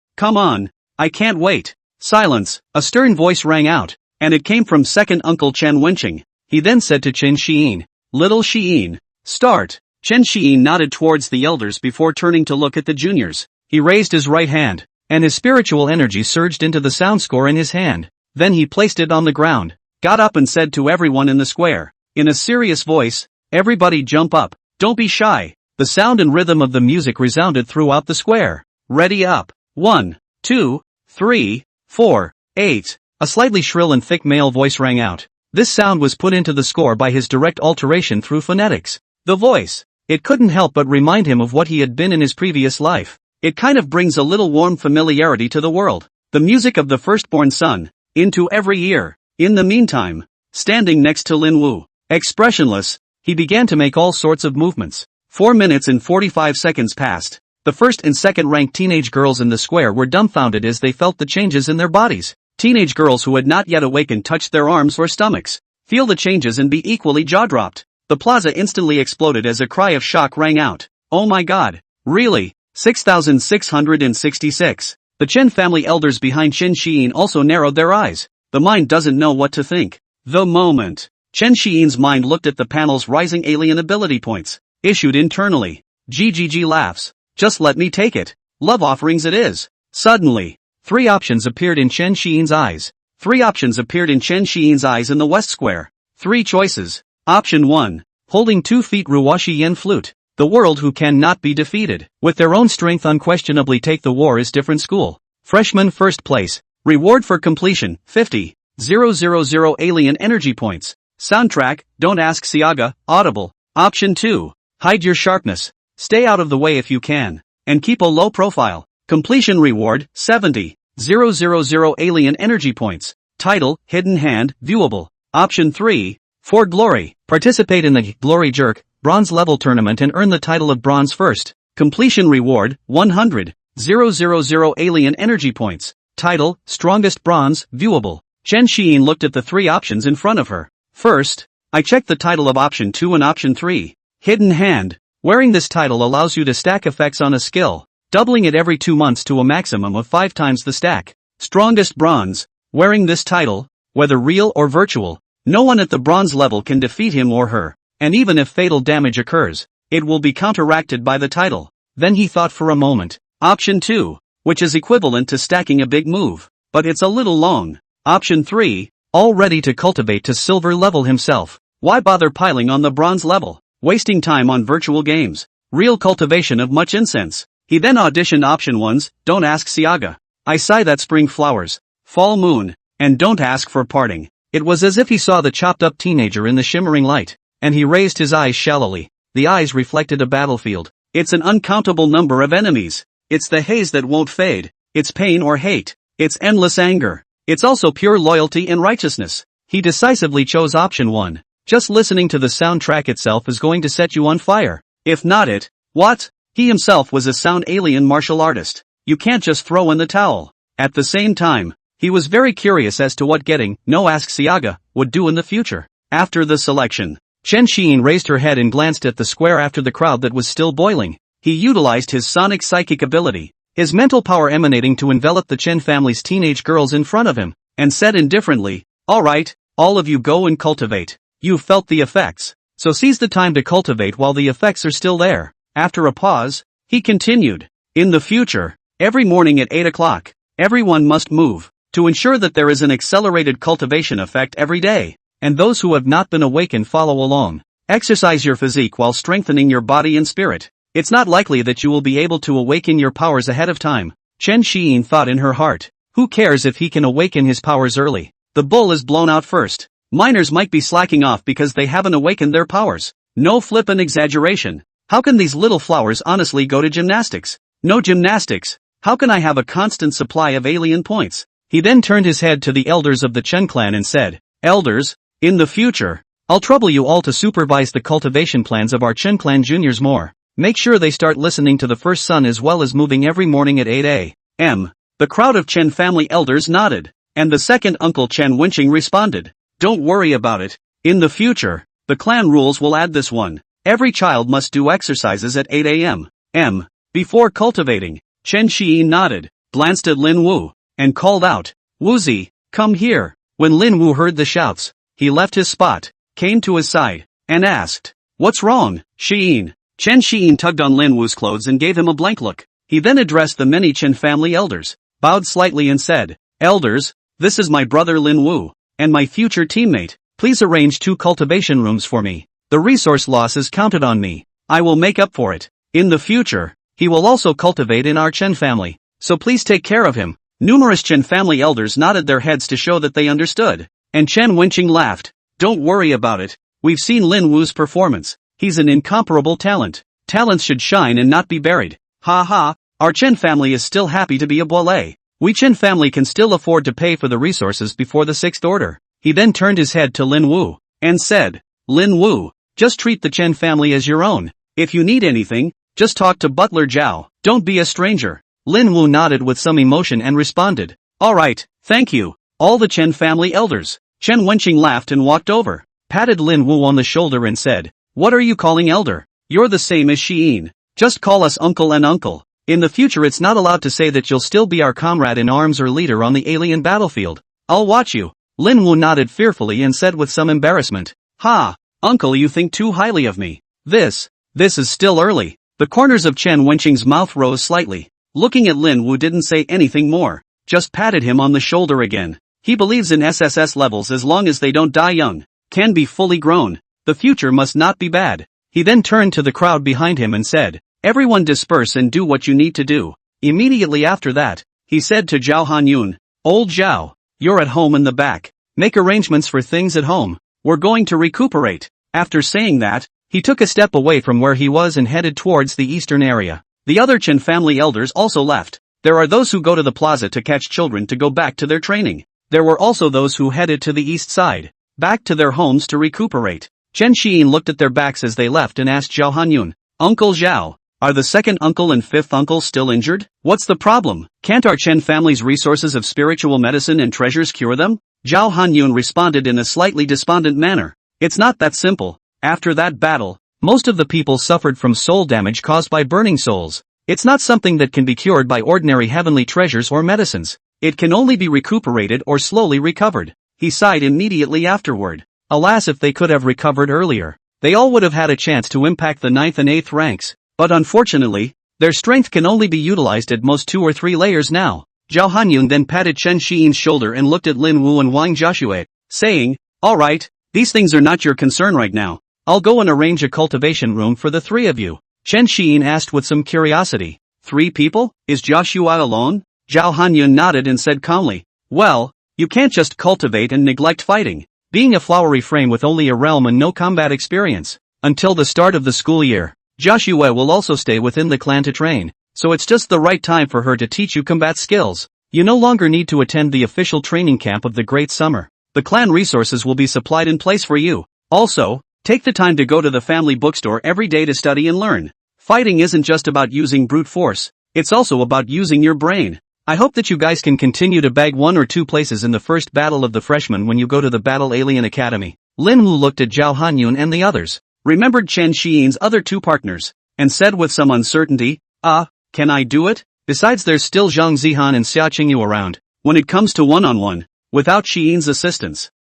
I can't wait. Silence, a stern voice rang out, and it came from second uncle Chen Wenqing. He then said to Chen Xiyin, Little Xiyin, start. Chen Xiyin nodded towards the elders before turning to look at the juniors. He raised his right hand, and his spiritual energy surged into the sound score in his hand. Then he placed it on the ground, got up and said to everyone in the square, in a serious voice, everybody jump up, don't be shy. The sound and rhythm of the music resounded throughout the square. Ready up. 1, 2, 3, 4, 8. A slightly shrill and thick male voice rang out. This sound was put into the score by his direct alteration through phonetics. The voice. It couldn't help but remind him of what he had been in his previous life. It kind of brings a little warm familiarity to the world. The music of the firstborn son, into every ear. In the meantime, standing next to Lin Wu, expressionless, he began to make all sorts of movements. 4 minutes and 45 seconds passed. The first and second ranked teenage girls in the square were dumbfounded as they felt the changes in their bodies. Teenage girls who had not yet awakened touched their arms or stomachs. Feel the changes and be equally jaw-dropped. The plaza instantly exploded as a cry of shock rang out. Oh my god. Really? 6,666. The Chen family elders behind Chen Xiyin also narrowed their eyes. The mind doesn't know what to think. The moment. Chen Xiyin's mind looked at the panel's rising alien ability points. Issued internally. GGG laughs. Just let me take it. Love offerings it is. Suddenly, 3 options appeared in Chen Xiyin's eyes. 3 options appeared in Chen Xiyin's eyes in the West Square. 3 choices. Option 1. Holding 2 feet Ruwashi Yen flute. The world who cannot be defeated. With their own strength unquestionably take the war is different school. Freshman first place. Reward for completion, 50,000 alien energy points. Soundtrack, Don't Ask Siaga, Audible. Option 2. Hide your sharpness. Stay out of the way if you can. And keep a low profile. Completion reward, 70,000 alien energy points. Title, Hidden Hand, viewable. Option 3. For glory. Participate in the Glory Jerk, bronze level tournament and earn the title of bronze first. Completion reward, 100,000 alien energy points. Title, Strongest Bronze, viewable. Chen Xiyin looked at the 3 options in front of her. First, I checked the title of option 2 and option 3. Hidden Hand. Wearing this title allows you to stack effects on a skill, doubling it every 2 months to a maximum of 5 times the stack. Strongest Bronze. Wearing this title, whether real or virtual, no one at the bronze level can defeat him or her, and even if fatal damage occurs, it will be counteracted by the title. Then he thought for a moment. Option 2, which is equivalent to stacking a big move, but it's a little long. Option 3, all ready to cultivate to silver level himself. Why bother piling on the bronze level? Wasting time on virtual games. Real cultivation of much incense. He then auditioned option 1's, Don't Ask Siaga. I sigh that spring flowers, fall moon, and don't ask for parting. It was as if he saw the chopped up teenager in the shimmering light, and he raised his eyes shallowly. The eyes reflected a battlefield. It's an uncountable number of enemies. It's the haze that won't fade. It's pain or hate. It's endless anger. It's also pure loyalty and righteousness. He decisively chose option 1. Just listening to the soundtrack itself is going to set you on fire. If not it, what? He himself was a sound alien martial artist. You can't just throw in the towel. At the same time, he was very curious as to what getting No Ask Siaga would do in the future. After the selection, Chen Xiyin raised her head and glanced at the square after the crowd that was still boiling. He utilized his sonic psychic ability, his mental power emanating to envelop the Chen family's teenage girls in front of him, and said indifferently, alright, all of you go and cultivate. You've felt the effects, so seize the time to cultivate while the effects are still there. After a pause, he continued, in the future, every morning at 8 o'clock, everyone must move to ensure that there is an accelerated cultivation effect every day, and those who have not been awakened follow along. Exercise your physique while strengthening your body and spirit. It's not likely that you will be able to awaken your powers ahead of time. Chen Xiyin thought in her heart. Who cares if he can awaken his powers early? The bull is blown out first. Minors might be slacking off because they haven't awakened their powers. No flippin' exaggeration. How can these little flowers honestly go to gymnastics? No gymnastics. How can I have a constant supply of alien points? He then turned his head to the elders of the Chen clan and said, Elders, in the future, I'll trouble you all to supervise the cultivation plans of our Chen clan juniors more. Make sure they start listening to the first son as well as moving every morning at 8 a.m. The crowd of Chen family elders nodded, and the second uncle Chen Wenqing responded, Don't worry about it. In the future, the clan rules will add this one. Every child must do exercises at 8 a.m. Before cultivating. Chen Xiyin nodded, glanced at Lin Wu, and called out, Wuzi, come here. When Lin Wu heard the shouts, he left his spot, came to his side, and asked, What's wrong, Xiyin? Chen Xiyin tugged on Lin Wu's clothes and gave him a blank look. He then addressed the many Chen family elders, bowed slightly and said, Elders, this is my brother Lin Wu, and my future teammate. Please arrange 2 cultivation rooms for me. The resource loss is counted on me. I will make up for it. In the future, he will also cultivate in our Chen family, so please take care of him. Numerous Chen family elders nodded their heads to show that they understood, and Chen Wenqing laughed. Don't worry about it. We've seen Lin Wu's performance. He's an incomparable talent. Talents should shine and not be buried. Ha ha, our Chen family is still happy to be a boile. We Chen family can still afford to pay for the resources before the 6th order. He then turned his head to Lin Wu, and said, Lin Wu, just treat the Chen family as your own. If you need anything, just talk to Butler Zhao. Don't be a stranger. Lin Wu nodded with some emotion and responded, Alright, thank you. All the Chen family elders. Chen Wenqing laughed and walked over, patted Lin Wu on the shoulder and said, What are you calling elder? You're the same as Xiyin. Just call us uncle and uncle. In the future it's not allowed to say that you'll still be our comrade in arms or leader on the alien battlefield. I'll watch you. Lin Wu nodded fearfully and said with some embarrassment, Ha, uncle, you think too highly of me. This is still early. The corners of Chen Wenqing's mouth rose slightly. Looking at Lin Wu didn't say anything more, just patted him on the shoulder again. He believes in SSS levels as long as they don't die young, can be fully grown. The future must not be bad. He then turned to the crowd behind him and said, Everyone disperse and do what you need to do. Immediately after that, he said to Zhao Hanyun, Old Zhao, you're at home in the back. Make arrangements for things at home. We're going to recuperate. After saying that, he took a step away from where he was and headed towards the eastern area. The other Chen family elders also left. There are those who go to the plaza to catch children to go back to their training. There were also those who headed to the east side, back to their homes to recuperate. Chen Xiyin looked at their backs as they left and asked Zhao Hanyun, Uncle Zhao, are the second uncle and fifth uncle still injured? What's the problem? Can't our Chen family's resources of spiritual medicine and treasures cure them? Zhao Hanyun responded in a slightly despondent manner. It's not that simple. After that battle, most of the people suffered from soul damage caused by burning souls. It's not something that can be cured by ordinary heavenly treasures or medicines. It can only be recuperated or slowly recovered. He sighed immediately afterward. Alas, if they could have recovered earlier, they all would have had a chance to impact the 9th and 8th ranks. But unfortunately, their strength can only be utilized at most 2 or 3 layers now. Zhao Hanyun then patted Chen Xiyin's shoulder and looked at Lin Wu and Wang Joshua, saying, Alright, these things are not your concern right now. I'll go and arrange a cultivation room for the 3 of you. Chen Xiyin asked with some curiosity. 3 people? Is Joshua alone? Zhao Hanyun nodded and said calmly, Well, you can't just cultivate and neglect fighting. Being a flowery frame with only a realm and no combat experience. Until the start of the school year, Joshua will also stay within the clan to train, so it's just the right time for her to teach you combat skills. You no longer need to attend the official training camp of the Great Summer. The clan resources will be supplied in place for you. Also, take the time to go to the family bookstore every day to study and learn. Fighting isn't just about using brute force, it's also about using your brain. I hope that you guys can continue to bag 1 or 2 places in the first battle of the freshmen when you go to the Battle Alien Academy. Lin Wu looked at Zhao Hanyun and the others, remembered Chen Xiyin's other 2 partners, and said with some uncertainty, can I do it? Besides there's still Zhang Zihan and Xia Qingyu around, when it comes to one-on-one, without Xiyin's assistance.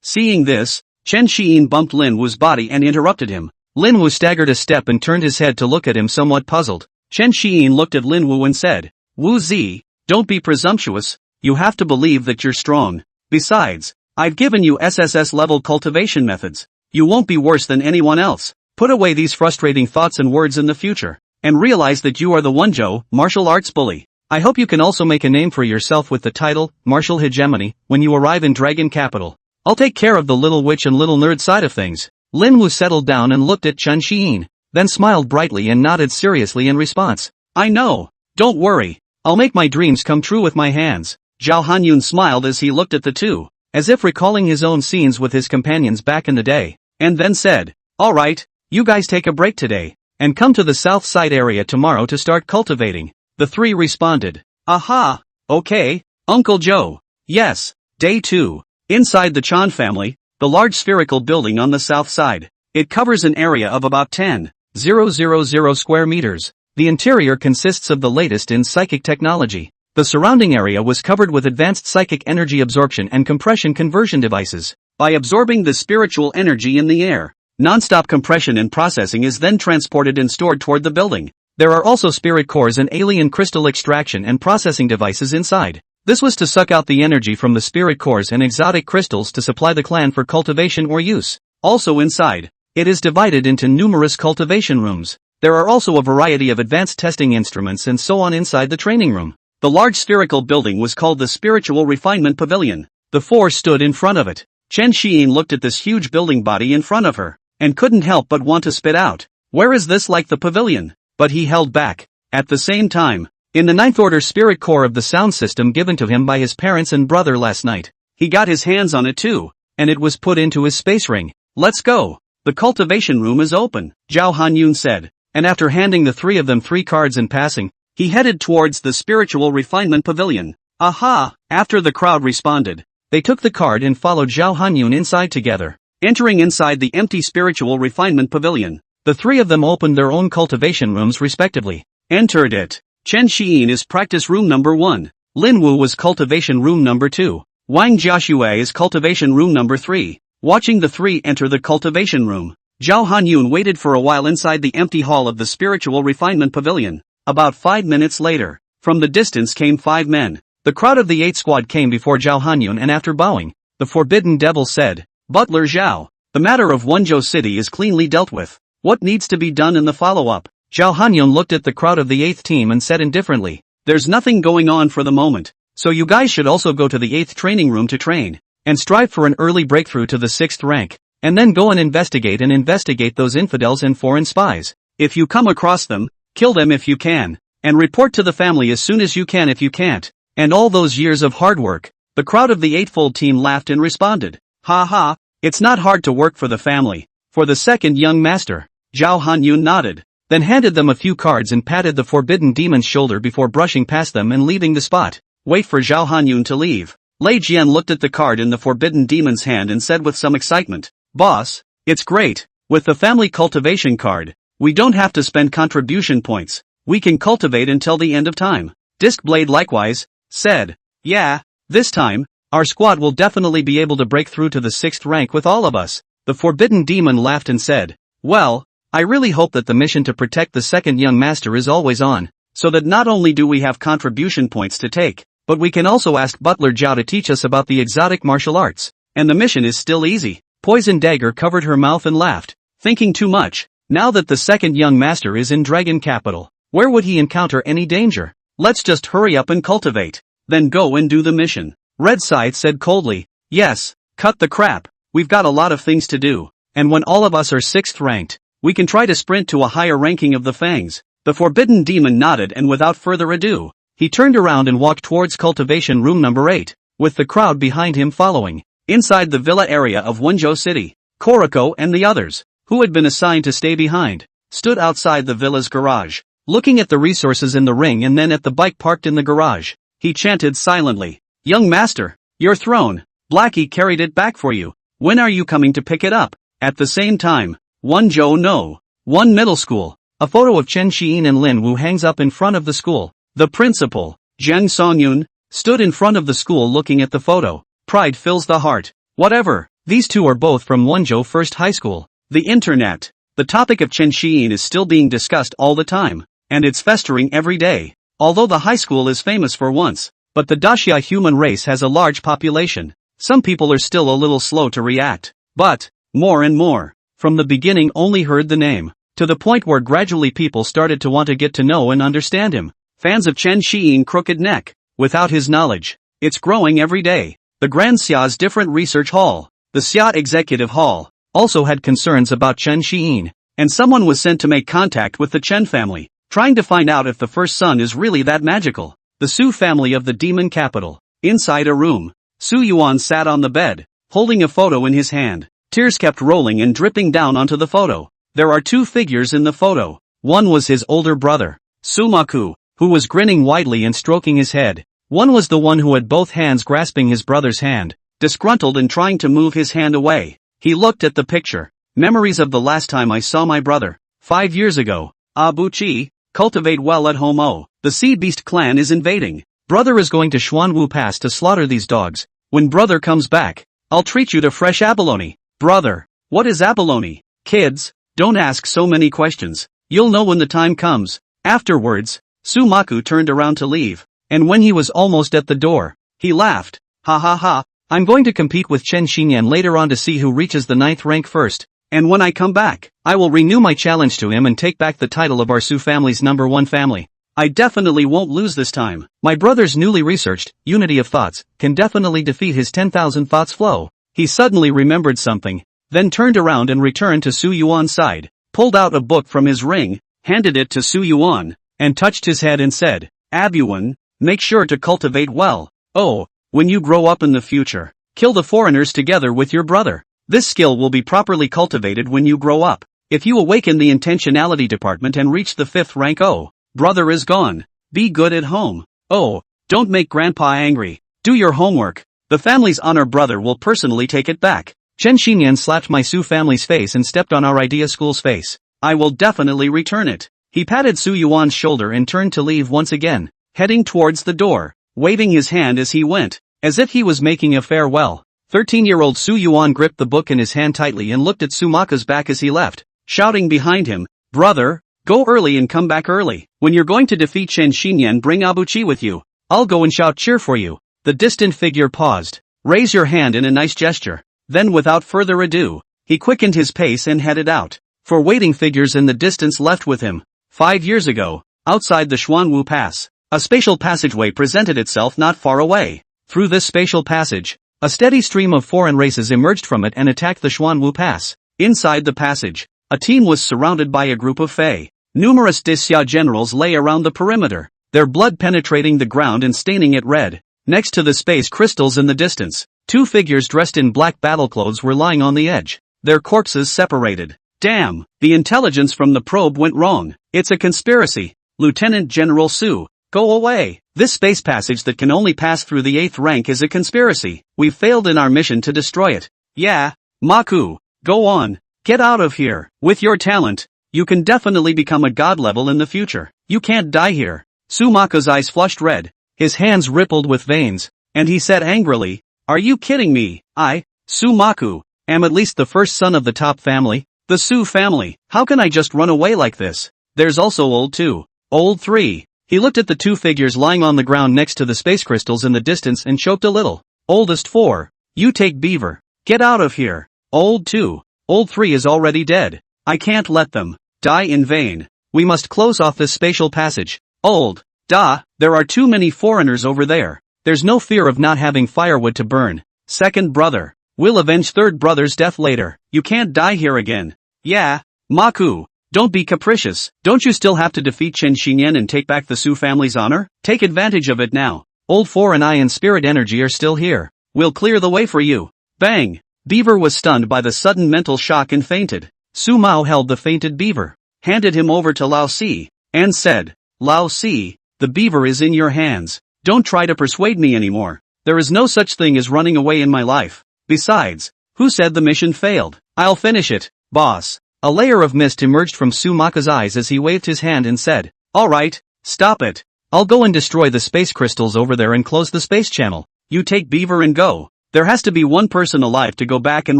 Seeing this, Chen Xiyin bumped Lin Wu's body and interrupted him. Lin Wu staggered a step and turned his head to look at him somewhat puzzled. Chen Xiyin looked at Lin Wu and said, Wu Zi, don't be presumptuous, You have to believe that you're strong. Besides, I've given you SSS level cultivation methods. You won't be worse than anyone else. Put away these frustrating thoughts and words in the future, and realize that you are the Wonjo, martial arts bully. I hope you can also make a name for yourself with the title, Martial Hegemony, when you arrive in Dragon Capital. I'll take care of the little witch and little nerd side of things. Lin Wu settled down and looked at Chen Xiyin, then smiled brightly and nodded seriously in response. I know. Don't worry. I'll make my dreams come true with my hands. Zhao Hanyun smiled as he looked at the two, as if recalling his own scenes with his companions back in the day, and then said, Alright, you guys take a break today, and come to the south side area tomorrow to start cultivating. The three responded. Aha! Okay, Uncle Joe. Yes. Day 2. Inside the Chan family, the large spherical building on the south side. It covers an area of about 10,000 square meters. The interior consists of the latest in psychic technology. The surrounding area was covered with advanced psychic energy absorption and compression conversion devices. By absorbing the spiritual energy in the air, non-stop compression and processing is then transported and stored toward the building. There are also spirit cores and alien crystal extraction and processing devices inside. This was to suck out the energy from the spirit cores and exotic crystals to supply the clan for cultivation or use. Also inside, it is divided into numerous cultivation rooms. There are also a variety of advanced testing instruments and so on inside the training room. The large spherical building was called the Spiritual Refinement Pavilion. The four stood in front of it. Chen Xiyin looked at this huge building body in front of her, and couldn't help but want to spit out. Where is this like the pavilion? But he held back. At the same time, in the ninth order spirit core of the sound system given to him by his parents and brother last night, he got his hands on it too, and it was put into his space ring. Let's go. The cultivation room is open, Zhao Hanyun said, and after handing the three of them 3 cards and passing, he headed towards the Spiritual Refinement Pavilion. Aha! After the crowd responded, they took the card and followed Zhao Hanyun inside together. Entering inside the empty Spiritual Refinement Pavilion, the 3 of them opened their own cultivation rooms respectively. Entered it. Chen Xiyin is practice room number 1. Lin Wu was cultivation room number 2. Wang Jiaxue is cultivation room number 3. Watching the 3 enter the cultivation room, Zhao Hanyun waited for a while inside the empty hall of the Spiritual Refinement Pavilion. About 5 minutes later, from the distance came 5 men. The crowd of the 8 squad came before Zhao Hanyun and after bowing, the Forbidden Devil said, Butler Zhao, the matter of Wonjo City is cleanly dealt with. What needs to be done in the follow-up? Zhao Hanyun looked at the crowd of the 8th team and said indifferently, There's nothing going on for the moment, so you guys should also go to the 8th training room to train, and strive for an early breakthrough to the 6th rank, and then go and investigate those infidels and foreign spies. If you come across them, kill them if you can, and report to the family as soon as you can if you can't. And all those years of hard work. The crowd of the 8-fold team laughed and responded, Ha ha, it's not hard to work for the family. For the second young master, Zhao Hanyun nodded, then handed them a few cards and patted the forbidden demon's shoulder before brushing past them and leaving the spot. Wait for Zhao Hanyun to leave. Lei Jian looked at the card in the forbidden demon's hand and said with some excitement, Boss, it's great. With the family cultivation card, we don't have to spend contribution points. We can cultivate until the end of time. Discblade likewise said, Yeah, this time, our squad will definitely be able to break through to the 6th rank with all of us. The forbidden demon laughed and said, Well, I really hope that the mission to protect the second young master is always on, so that not only do we have contribution points to take, but we can also ask Butler Zhao to teach us about the exotic martial arts, and the mission is still easy. Poison Dagger covered her mouth and laughed, thinking too much. Now that the second young master is in Dragon Capital, where would he encounter any danger? Let's just hurry up and cultivate, then go and do the mission. Red Scythe said coldly, Yes, cut the crap, we've got a lot of things to do, and when all of us are 6th ranked, we can try to sprint to a higher ranking of the Fangs. The forbidden demon nodded and without further ado, he turned around and walked towards cultivation room number 8, with the crowd behind him following. Inside the villa area of Wonjo City, Koriko and the others, who had been assigned to stay behind, stood outside the villa's garage, looking at the resources in the ring and then at the bike parked in the garage. He chanted silently, Young master, your throne, Blackie carried it back for you. When are you coming to pick it up? At the same time, Wonjo No. 1 Middle School. A photo of Chen Xiyin and Lin Wu hangs up in front of the school. The principal, Zhang Songyun, stood in front of the school looking at the photo. Pride fills the heart. Whatever, these two are both from Wonjo First High School. The internet. The topic of Chen Xiyin is still being discussed all the time, and it's festering every day. Although the high school is famous for once, But the Dacia human race has a large population. Some people are still a little slow to react. But, more and more, from the beginning only heard the name, to the point where gradually people started to want to get to know and understand him. Fans of Chen Xiyin crooked neck, without his knowledge. It's growing every day. The Grand Xia's different research hall, the Xia Executive Hall, also had concerns about Chen Xiyin, and someone was sent to make contact with the Chen family, trying to find out if the first son is really that magical. The Su family of the demon capital. Inside a room, Su Yuan sat on the bed, holding a photo in his hand. Tears kept rolling and dripping down onto the photo. There are two figures in the photo. One was his older brother, Sumaku, who was grinning widely and stroking his head. One was the one who had both hands grasping his brother's hand, disgruntled and trying to move his hand away. He looked at the picture. Memories of the last time I saw my brother. 5 years ago. Abuchi, cultivate well at home. Oh, the Sea Beast clan is invading. Brother is going to Xuanwu Pass to slaughter these dogs. When brother comes back, I'll treat you to fresh abalone. Brother, what is abalone? Kids, don't ask so many questions. You'll know when the time comes. Afterwards, Sumaku turned around to leave, and when he was almost at the door, he laughed. Ha ha ha, I'm going to compete with Chen Xinyan later on to see who reaches the 9th rank first, and when I come back, I will renew my challenge to him and take back the title of our Su family's #1 family. I definitely won't lose this time. My brother's newly researched unity of thoughts can definitely defeat his 10,000 thoughts flow. He suddenly remembered something, then turned around and returned to Su Yuan's side, pulled out a book from his ring, handed it to Su Yuan, and touched his head and said, Abuan, make sure to cultivate well. Oh, when you grow up in the future, kill the foreigners together with your brother. This skill will be properly cultivated when you grow up. If you awaken the intentionality department and reach the 5th rank, oh, brother is gone. Be good at home. Oh, don't make grandpa angry. Do your homework. The family's honor brother will personally take it back. Chen Xinyan slapped my Su family's face and stepped on our idea school's face. I will definitely return it. He patted Su Yuan's shoulder and turned to leave once again, heading towards the door, waving his hand as he went, as if he was making a farewell. 13-year-old Su Yuan gripped the book in his hand tightly and looked at Sumaka's back as he left, shouting behind him, Brother, go early and come back early. When you're going to defeat Chen Xinyan, bring Abuchi with you. I'll go and shout cheer for you. The distant figure paused. Raise your hand in a nice gesture. Then without further ado, he quickened his pace and headed out. For waiting figures in the distance left with him. 5 years ago, outside the Xuanwu Pass, a spatial passageway presented itself not far away. Through this spatial passage, a steady stream of foreign races emerged from it and attacked the Xuanwu Pass. Inside the passage, a team was surrounded by a group of Fey. Numerous Xia generals lay around the perimeter, their blood penetrating the ground and staining it red. Next to the space crystals in the distance, 2 figures dressed in black battle clothes were lying on the edge, their corpses separated. Damn, the intelligence from the probe went wrong. It's a conspiracy. Lieutenant General Su, go away. This space passage that can only pass through the 8th rank is a conspiracy. We've failed in our mission to destroy it. Yeah, Maku, go on. Get out of here. With your talent, you can definitely become a god level in the future. You can't die here. Sumaku's eyes flushed red. His hands rippled with veins, and he said angrily, Are you kidding me? I, Sumaku, am at least the first son of the top family, the Su family. How can I just run away like this? There's also Old 2. Old 3. He looked at the 2 figures lying on the ground next to the space crystals in the distance and choked a little. Oldest 4. You take Beaver. Get out of here. Old 2. Old 3 is already dead. I can't let them die in vain. We must close off this spatial passage. Old. There are too many foreigners over there. There's no fear of not having firewood to burn. Second brother. We'll avenge third brother's death later. You can't die here again. Yeah, Maku. Don't be capricious. Don't you still have to defeat Chen Xinyan and take back the Su family's honor? Take advantage of it now. Old 4 and I and Spirit Energy are still here. We'll clear the way for you. Bang! Beaver was stunned by the sudden mental shock and fainted. Su Mao held the fainted beaver, handed him over to Lao Si, and said, Lao Si, the beaver is in your hands. Don't try to persuade me anymore. There is no such thing as running away in my life. Besides, who said the mission failed? I'll finish it, boss. A layer of mist emerged from Sumaka's eyes as he waved his hand and said, All right, stop it. I'll go and destroy the space crystals over there and close the space channel. You take Beaver and go. There has to be one person alive to go back and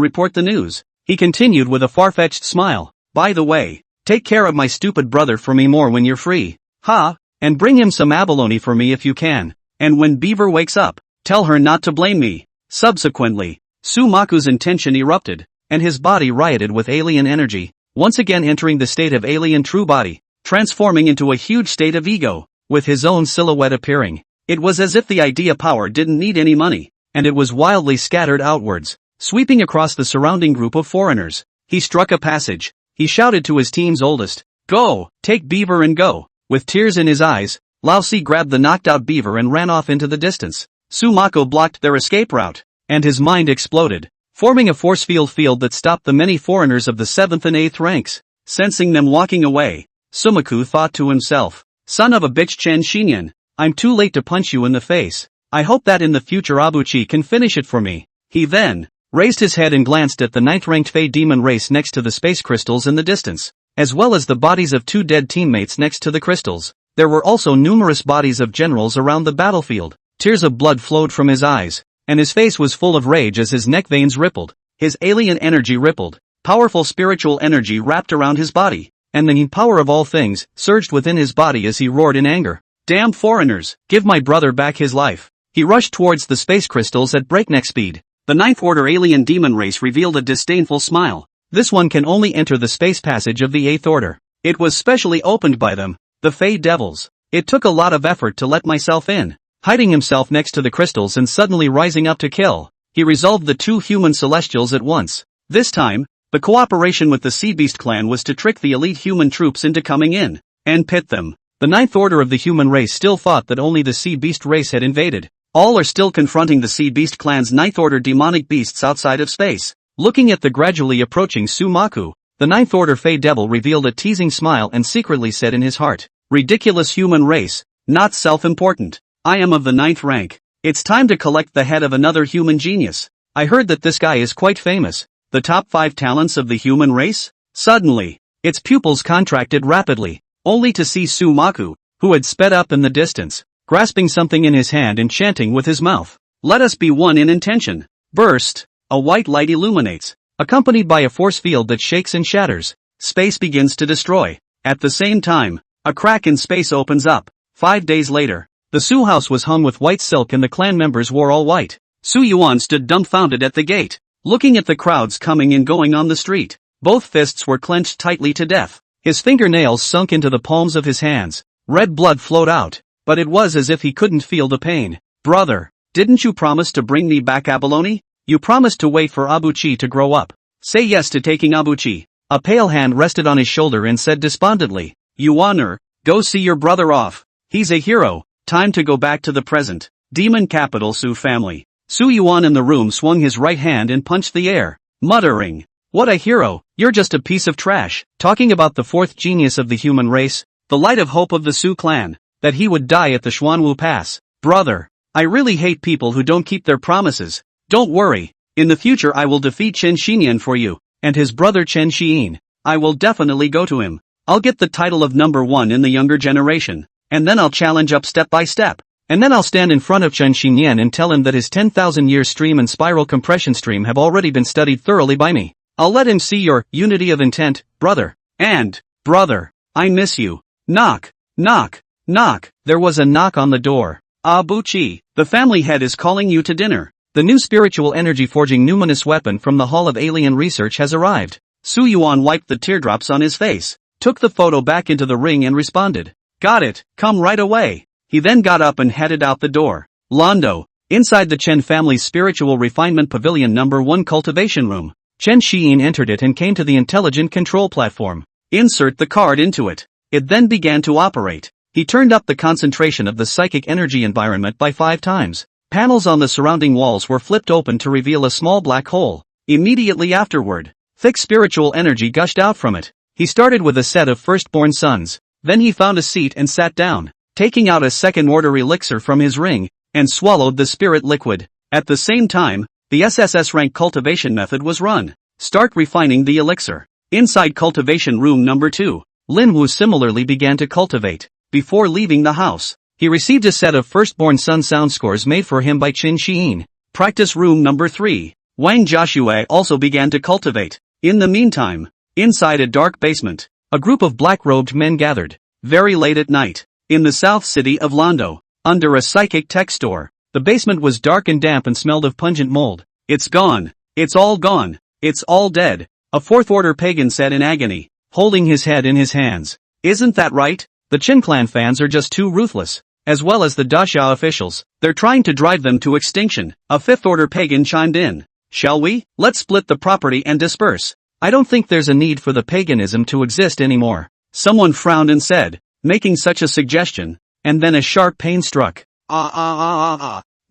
report the news. He continued with a far-fetched smile. By the way, take care of my stupid brother for me more when you're free. Ha, and bring him some abalone for me if you can. And when Beaver wakes up, tell her not to blame me. Subsequently, Sumaku's intention erupted, and his body rioted with alien energy, once again entering the state of alien true body, transforming into a huge state of ego, with his own silhouette appearing. It was as if the idea power didn't need any money, and it was wildly scattered outwards, sweeping across the surrounding group of foreigners. He struck a passage. He shouted to his team's oldest, "Go, take Beaver and go." With tears in his eyes, Lao Si grabbed the knocked-out Beaver and ran off into the distance. Sumaku blocked their escape route, and his mind exploded, forming a force field that stopped the many foreigners of the 7th and 8th ranks. Sensing them walking away, Sumaku thought to himself, "Son of a bitch Chen Xinyan, I'm too late to punch you in the face. I hope that in the future Abuchi can finish it for me." He then raised his head and glanced at the 9th-ranked Fey demon race next to the space crystals in the distance, as well as the bodies of 2 dead teammates next to the crystals. There were also numerous bodies of generals around the battlefield. Tears of blood flowed from his eyes, and his face was full of rage as his neck veins rippled. His alien energy rippled. Powerful spiritual energy wrapped around his body, and the power of all things surged within his body as he roared in anger. "Damn foreigners, give my brother back his life." He rushed towards the space crystals at breakneck speed. The 9th Order alien demon race revealed a disdainful smile. This one can only enter the space passage of the 8th Order. It was specially opened by them, the Fey Devils. It took a lot of effort to let myself in. Hiding himself next to the crystals and suddenly rising up to kill, he resolved the 2 human celestials at once. This time, the cooperation with the Sea Beast clan was to trick the elite human troops into coming in, and pit them. The 9th Order of the human race still thought that only the Sea Beast race had invaded. All are still confronting the Sea Beast clan's 9th Order demonic beasts outside of space. Looking at the gradually approaching Sumaku, the 9th Order Fey Devil revealed a teasing smile and secretly said in his heart, "Ridiculous human race, not self-important. I am of the 9th rank. It's time to collect the head of another human genius. I heard that this guy is quite famous. The top 5 talents of the human race?" Suddenly, its pupils contracted rapidly, only to see Sumaku, who had sped up in the distance, grasping something in his hand and chanting with his mouth. "Let us be one in intention." Burst. A white light illuminates, accompanied by a force field that shakes and shatters. Space begins to destroy. At the same time, a crack in space opens up. 5 days later, the Su house was hung with white silk and the clan members wore all white. Su Yuan stood dumbfounded at the gate, looking at the crowds coming and going on the street. Both fists were clenched tightly to death. His fingernails sunk into the palms of his hands. Red blood flowed out, but it was as if he couldn't feel the pain. "Brother, didn't you promise to bring me back abalone? You promised to wait for Abuchi to grow up. Say yes to taking Abuchi." A pale hand rested on his shoulder and said despondently, "Yuaner, go see your brother off. He's a hero. Time to go back to the present. Demon capital Su family." Su Yuan in the room swung his right hand and punched the air, muttering, "What a hero, you're just a piece of trash." Talking about the 4th genius of the human race, the light of hope of the Su clan, that he would die at the Xuanwu Pass. "Brother, I really hate people who don't keep their promises. Don't worry, in the future I will defeat Chen Xinyan for you, and his brother Chen Xiyin. I will definitely go to him. I'll get the title of number 1 in the younger generation. And then I'll challenge up step by step. And then I'll stand in front of Chen Xinyan and tell him that his 10,000-year stream and spiral compression stream have already been studied thoroughly by me. I'll let him see your unity of intent, brother. And, brother, I miss you." Knock, knock, knock. There was a knock on the door. "Abuchi, the family head is calling you to dinner. The new spiritual energy forging numinous weapon from the Hall of Alien Research has arrived." Su Yuan wiped the teardrops on his face, took the photo back into the ring and responded, "Got it, come right away." He then got up and headed out the door. Londo, inside the Chen family's spiritual refinement pavilion number 1 cultivation room. Chen Xiyin entered it and came to the intelligent control platform. Insert the card into it. It then began to operate. He turned up the concentration of the psychic energy environment by 5 times. Panels on the surrounding walls were flipped open to reveal a small black hole. Immediately afterward, thick spiritual energy gushed out from it. He started with a set of firstborn sons. Then he found a seat and sat down, taking out a second-order elixir from his ring, and swallowed the spirit liquid. At the same time, the SSS rank cultivation method was run. Start refining the elixir. Inside cultivation room number 2, Lin Wu similarly began to cultivate. Before leaving the house, he received a set of firstborn son sound scores made for him by Qin Xiyin. Practice room number 3, Wang Joshua also began to cultivate. In the meantime, inside a dark basement, a group of black-robed men gathered. Very late at night, in the south city of Londo, under a psychic tech store. The basement was dark and damp and smelled of pungent mold. It's gone. It's all gone. It's all dead, a fourth-order pagan said in agony, holding his head in his hands. Isn't that right? The Qin clan fans are just too ruthless, as well as the daxia officials. They're trying to drive them to extinction. A fifth-order pagan chimed in. Shall we? Let's split the property and disperse. I don't think there's a need for the paganism to exist anymore. Someone frowned and said, making such a suggestion, and then a sharp pain struck.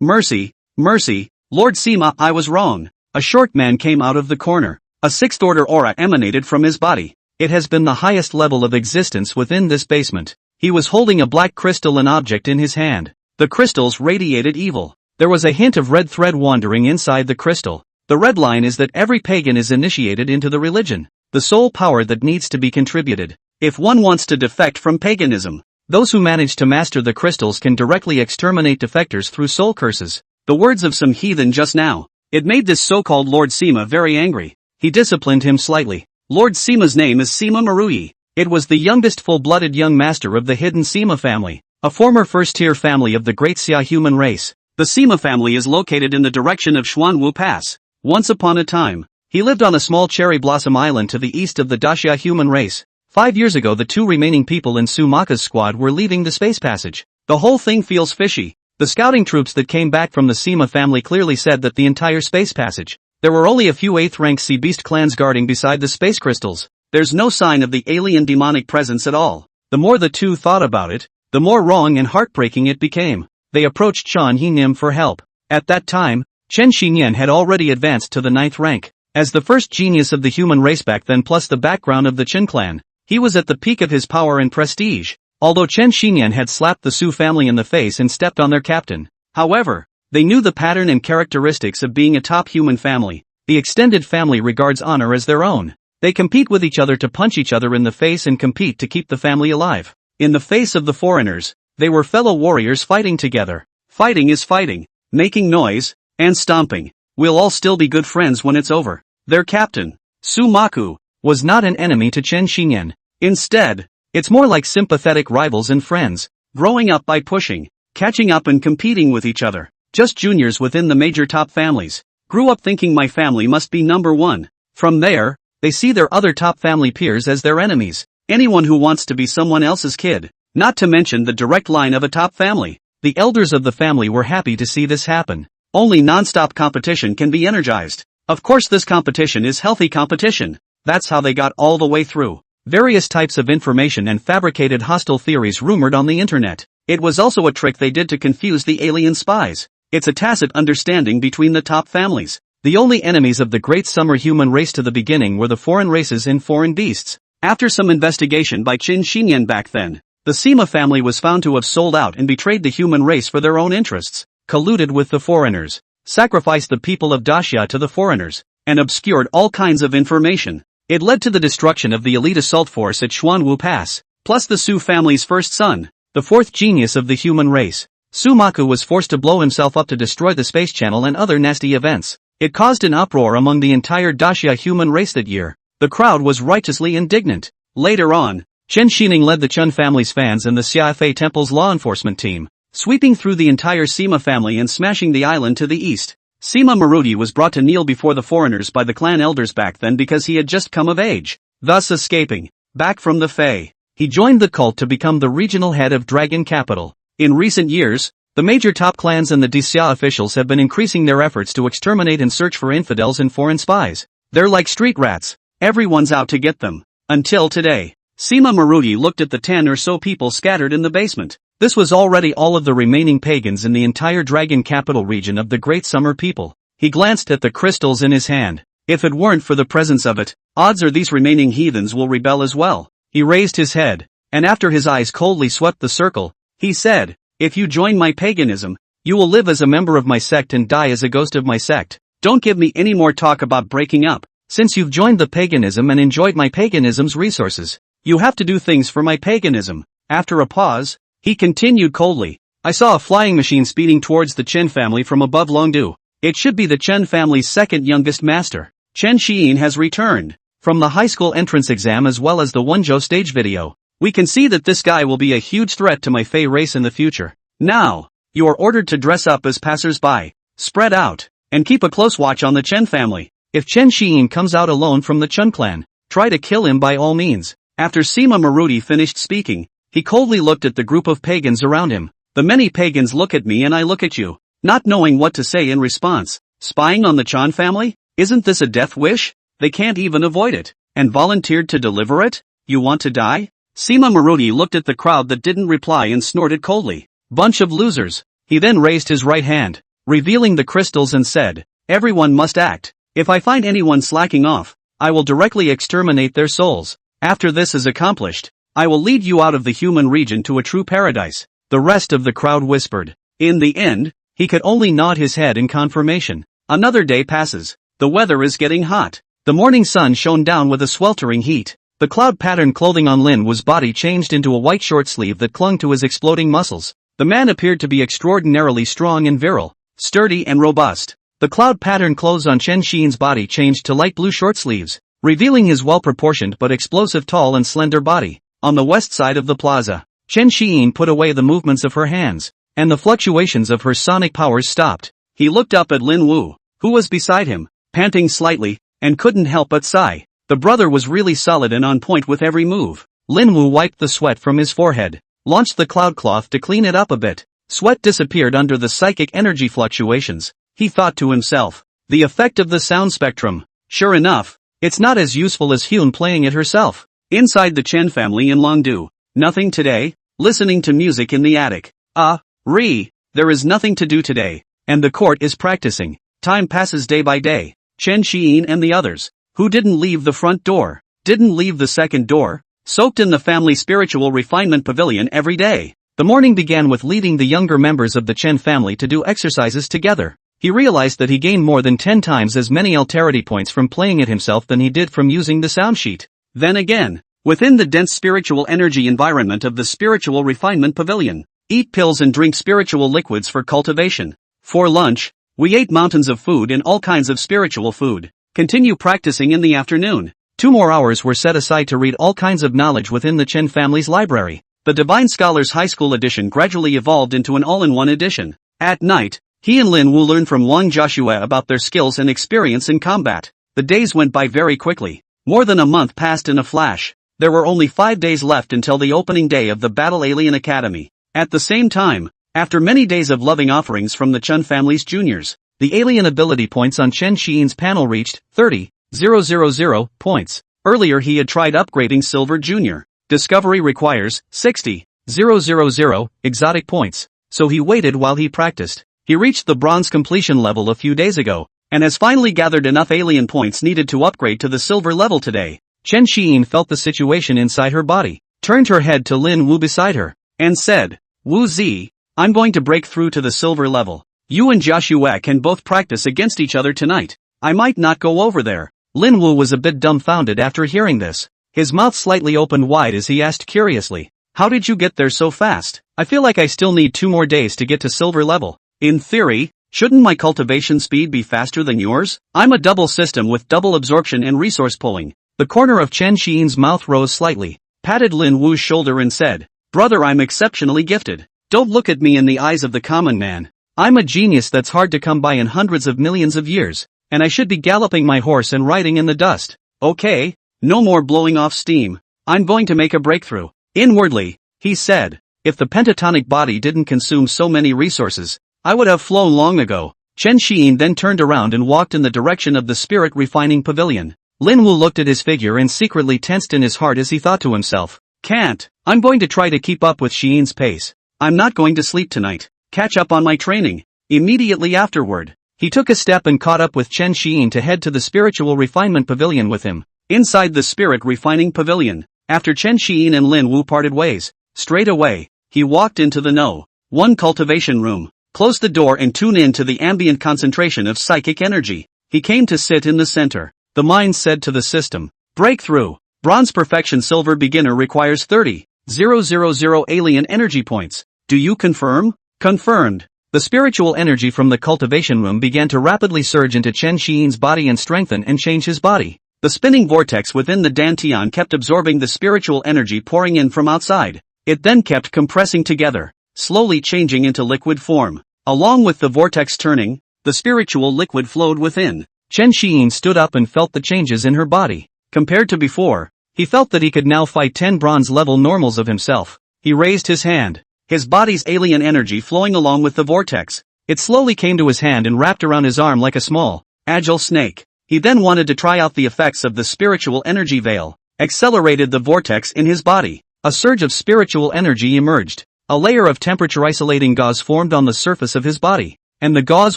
Mercy, mercy, Lord Sima, I was wrong. A short man came out of the corner. A sixth-order aura emanated from his body. It has been the highest level of existence within this basement. He was holding a black crystalline object in his hand. The crystals radiated evil. There was a hint of red thread wandering inside the crystal. The red line is that every pagan is initiated into the religion, the sole power that needs to be contributed. If one wants to defect from paganism, those who manage to master the crystals can directly exterminate defectors through soul curses. The words of some heathen just now. It made this so-called Lord Sima very angry. He disciplined him slightly. Lord Sima's name is Sima Marui. It was the youngest full-blooded young master of the hidden Sima family, a former first-tier family of the great Xia human race. The Sima family is located in the direction of Xuanwu Pass. Once upon a time, he lived on a small cherry blossom island to the east of the daxia human race. 5 years ago the two remaining people in Sumaka's squad were leaving the space passage. The whole thing feels fishy. The scouting troops that came back from the Sima family clearly said that the entire space passage, there were only a few 8th-rank sea beast clans guarding beside the space crystals. There's no sign of the alien demonic presence at all. The more the two thought about it, the more wrong and heartbreaking it became. They approached Chen Yinim for help. At that time, Chen Xinyan had already advanced to the 9th rank. As the first genius of the human race back then plus the background of the Qin clan, he was at the peak of his power and prestige. Although Chen Xinyan had slapped the Su family in the face and stepped on their captain. However, they knew the pattern and characteristics of being a top human family. The extended family regards honor as their own. They compete with each other to punch each other in the face and compete to keep the family alive. In the face of the foreigners, they were fellow warriors fighting together. Fighting is fighting, making noise, and stomping. We'll all still be good friends when it's over. Their captain, Su Maku, was not an enemy to Chen Xinyan. Instead, it's more like sympathetic rivals and friends, growing up by pushing, catching up and competing with each other. Just juniors within the major top families. Grew up thinking my family must be number one. From there, they see their other top family peers as their enemies. Anyone who wants to be someone else's kid. Not to mention the direct line of a top family. The elders of the family were happy to see this happen. Only non-stop competition can be energized. Of course this competition is healthy competition. That's how they got all the way through. Various types of information and fabricated hostile theories rumored on the internet. It was also a trick they did to confuse the alien spies. It's a tacit understanding between the top families. The only enemies of the great summer human race to the beginning were the foreign races and foreign beasts. After some investigation by Qin Xinyan back then, the Sima family was found to have sold out and betrayed the human race for their own interests, colluded with the foreigners, sacrificed the people of Daxia to the foreigners, and obscured all kinds of information. It led to the destruction of the elite assault force at Xuanwu Pass, plus the Su family's first son, the fourth genius of the human race. Sumaku was forced to blow himself up to destroy the space channel and other nasty events. It caused an uproar among the entire Daxia human race that year. The crowd was righteously indignant. Later on, Chen Xining led the Chun family's fans and the Xiafei Temple's law enforcement team, sweeping through the entire Sima family and smashing the island to the east. Sima Maruti was brought to kneel before the foreigners by the clan elders back then because he had just come of age, thus escaping back from the Fey. He joined the cult to become the regional head of Dragon Capital. In recent years, the major top clans and the Daxia officials have been increasing their efforts to exterminate and search for infidels and foreign spies. They're like street rats. Everyone's out to get them. Until today, Sima Maruti looked at the 10 or so people scattered in the basement. This was already all of the remaining pagans in the entire Dragon Capital region of the Great Summer people. He glanced at the crystals in his hand. If it weren't for the presence of it, odds are these remaining heathens will rebel as well. He raised his head, and after his eyes coldly swept the circle, he said, "If you join my paganism, you will live as a member of my sect and die as a ghost of my sect. Don't give me any more talk about breaking up. Since you've joined the paganism and enjoyed my paganism's resources, you have to do things for my paganism." After a pause, he continued coldly, "I saw a flying machine speeding towards the Chen family from above Longdu. It should be the Chen family's second youngest master. Chen Xiyin has returned from the high school entrance exam as well as the Wenzhou stage video. We can see that this guy will be a huge threat to my Fey race in the future. Now, you are ordered to dress up as passers-by, spread out, and keep a close watch on the Chen family. If Chen Xiyin comes out alone from the Chun clan, try to kill him by all means. After Sima Maruti finished speaking, he coldly looked at the group of pagans around him. The many pagans look at me and I look at you, not knowing what to say in response. Spying on the Chan family? Isn't this a death wish? They can't even avoid it, and volunteered to deliver it? You want to die? Sima Maruti looked at the crowd that didn't reply and snorted coldly. Bunch of losers. He then raised his right hand, revealing the crystals and said, everyone must act. If I find anyone slacking off, I will directly exterminate their souls. After this is accomplished, I will lead you out of the human region to a true paradise. The rest of the crowd whispered. In the end, he could only nod his head in confirmation. Another day passes. The weather is getting hot. The morning sun shone down with a sweltering heat. The cloud pattern clothing on Lin Wu's body changed into a white short sleeve that clung to his exploding muscles. The man appeared to be extraordinarily strong and virile, sturdy and robust. The cloud pattern clothes on Chen Xiyin's body changed to light blue short sleeves, revealing his well-proportioned but explosive tall and slender body. On the west side of the plaza, Chen Xiyin put away the movements of her hands, and the fluctuations of her sonic powers stopped. He looked up at Lin Wu, who was beside him, panting slightly, and couldn't help but sigh. The brother was really solid and on point with every move. Lin Wu wiped the sweat from his forehead, launched the cloud cloth to clean it up a bit. Sweat disappeared under the psychic energy fluctuations. He thought to himself, the effect of the sound spectrum. Sure enough, it's not as useful as Hyun playing it herself. Inside the Chen family in Longdu, nothing today, listening to music in the attic. There is nothing to do today, and the court is practicing. Time passes day by day. Chen Xiyin and the others, who didn't leave the front door, didn't leave the second door, soaked in the family spiritual refinement pavilion every day. The morning began with leading the younger members of the Chen family to do exercises together. He realized that he gained more than 10 times as many alterity points from playing it himself than he did from using the sound sheet. Then again, within the dense spiritual energy environment of the spiritual refinement pavilion, eat pills and drink spiritual liquids for cultivation. For lunch, we ate mountains of food and all kinds of spiritual food. Continue practicing in the afternoon. 2 more hours were set aside to read all kinds of knowledge within the Chen family's library. The Divine Scholars High School edition gradually evolved into an all-in-one edition. At night, he and Lin Wu learned from Wang Joshua about their skills and experience in combat. The days went by very quickly. More than a month passed in a flash. There were only 5 days left until the opening day of the Battle Alien Academy. At the same time, after many days of loving offerings from the Chun family's juniors, the alien ability points on Chen Xiyin's panel reached 30,000 points. Earlier he had tried upgrading Silver Junior. Discovery requires 60,000 exotic points, so he waited while he practiced. He reached the bronze completion level a few days ago, and has finally gathered enough alien points needed to upgrade to the silver level today. Chen Xiyin felt the situation inside her body, turned her head to Lin Wu beside her, and said, Wu Zi, I'm going to break through to the silver level. You and Joshua can both practice against each other tonight. I might not go over there. Lin Wu was a bit dumbfounded after hearing this. His mouth slightly opened wide as he asked curiously, how did you get there so fast? I feel like I still need 2 more days to get to silver level. In theory, shouldn't my cultivation speed be faster than yours? I'm a double system with double absorption and resource pulling. The corner of Chen Xiyin's mouth rose slightly, patted Lin Wu's shoulder and said, Brother, I'm exceptionally gifted. Don't look at me in the eyes of the common man. I'm a genius that's hard to come by in hundreds of millions of years, and I should be galloping my horse and riding in the dust. Okay, no more blowing off steam. I'm going to make a breakthrough. Inwardly, he said, if the pentatonic body didn't consume so many resources, I would have flown long ago. Chen Xiyin then turned around and walked in the direction of the spirit refining pavilion. Lin Wu looked at his figure and secretly tensed in his heart as he thought to himself, can't. I'm going to try to keep up with Xiyin's pace. I'm not going to sleep tonight. Catch up on my training. Immediately afterward, he took a step and caught up with Chen Xiyin to head to the spiritual refinement pavilion with him. Inside the spirit refining pavilion, after Chen Xiyin and Lin Wu parted ways, straight away, he walked into the No. 1 cultivation room, closed the door and tuned in to the ambient concentration of psychic energy. He came to sit in the center. The mind said to the system, breakthrough. Bronze perfection silver beginner requires 30,000 alien energy points. Do you confirm? Confirmed. The spiritual energy from the cultivation room began to rapidly surge into Chen Xiyin's body and strengthen and change his body. The spinning vortex within the dantian kept absorbing the spiritual energy pouring in from outside. It then kept compressing together, slowly changing into liquid form. Along with the vortex turning, the spiritual liquid flowed within. Chen Xiyin stood up and felt the changes in her body. Compared to before, he felt that he could now fight 10 bronze-level normals of himself. He raised his hand, his body's alien energy flowing along with the vortex. It slowly came to his hand and wrapped around his arm like a small, agile snake. He then wanted to try out the effects of the spiritual energy veil, accelerated the vortex in his body. A surge of spiritual energy emerged. A layer of temperature-isolating gauze formed on the surface of his body, and the gauze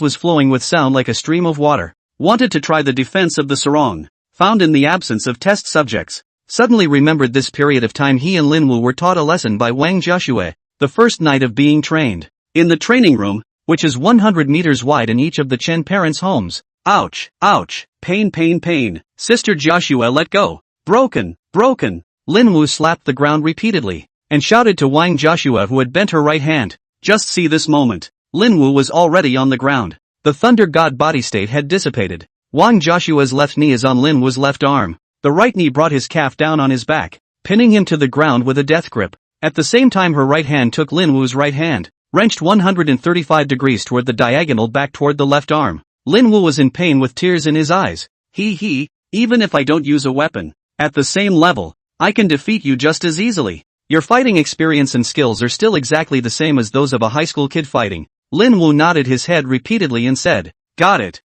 was flowing with sound like a stream of water. Wanted to try the defense of the sarong, found in the absence of test subjects. Suddenly remembered this period of time he and Linwu were taught a lesson by Wang Jiaxue, the first night of being trained. In the training room, which is 100 meters wide in each of the Chen parents' homes. Ouch, ouch, pain, pain, pain. Sister Jiaxue, let go. Broken, broken. Linwu slapped the ground repeatedly, and shouted to Wang Jiaxue who had bent her right hand. Just see this moment. Linwu was already on the ground. The Thunder God body state had dissipated. Wang Jiaxue's left knee is on Linwu's left arm. The right knee brought his calf down on his back, pinning him to the ground with a death grip. At the same time her right hand took Linwu's right hand, wrenched 135 degrees toward the diagonal back toward the left arm. Linwu was in pain with tears in his eyes. Even if I don't use a weapon, at the same level, I can defeat you just as easily. Your fighting experience and skills are still exactly the same as those of a high school kid fighting. Linwu nodded his head repeatedly and said, got it,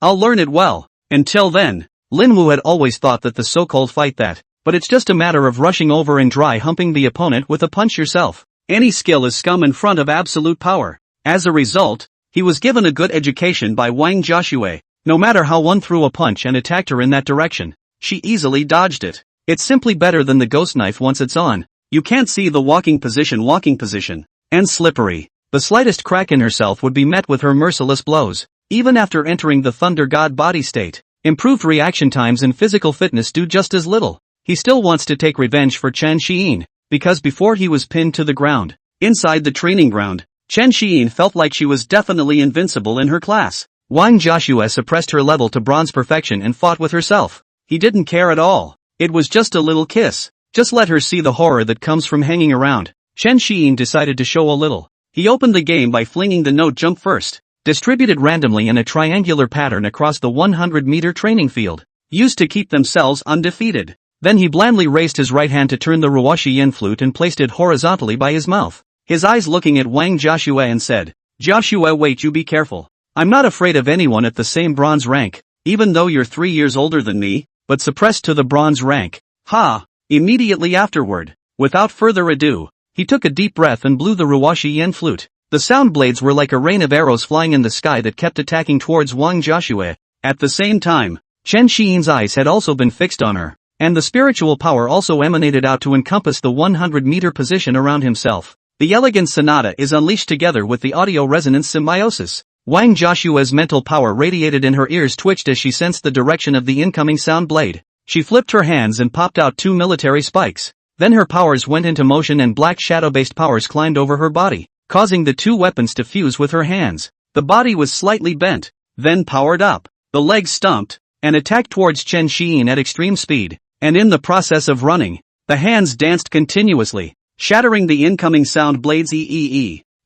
I'll learn it well. Until then, Linwu had always thought that the so-called fight that, but it's just a matter of rushing over and dry humping the opponent with a punch yourself. Any skill is scum in front of absolute power. As a result, he was given a good education by Wang Jiaxue. No matter how one threw a punch and attacked her in that direction, she easily dodged it. It's simply better than the ghost knife once it's on. You can't see the walking position, and slippery. The slightest crack in herself would be met with her merciless blows. Even after entering the Thunder God body state, improved reaction times and physical fitness do just as little. He still wants to take revenge for Chen Xiyin, because before he was pinned to the ground, inside the training ground, Chen Xiyin felt like she was definitely invincible in her class. Wang Jiaxue suppressed her level to bronze perfection and fought with herself. He didn't care at all. It was just a little kiss. Just let her see the horror that comes from hanging around. Chen Xiyin decided to show a little. He opened the game by flinging the note jump first, distributed randomly in a triangular pattern across the 100-meter training field, used to keep themselves undefeated. Then he blandly raised his right hand to turn the Ruoshi Yin flute and placed it horizontally by his mouth, his eyes looking at Wang Jiaxue and said, Jiaxue, wait, you be careful. I'm not afraid of anyone at the same bronze rank, even though you're 3 years older than me, but suppressed to the bronze rank. Ha! Immediately afterward, without further ado, he took a deep breath and blew the Ruoshi Yin flute. The sound blades were like a rain of arrows flying in the sky that kept attacking towards Wang Jiaxue. At the same time, Chen Xiyin's eyes had also been fixed on her, and the spiritual power also emanated out to encompass the 100-meter position around himself. The elegant sonata is unleashed together with the audio resonance symbiosis. Wang Jiaxue's mental power radiated and her ears twitched as she sensed the direction of the incoming sound blade. She flipped her hands and popped out 2 military spikes. Then her powers went into motion and black shadow-based powers climbed over her body, causing the 2 weapons to fuse with her hands. The body was slightly bent, then powered up. The legs stumped, and attacked towards Chen Xiyin at extreme speed, and in the process of running, the hands danced continuously, shattering the incoming sound blades.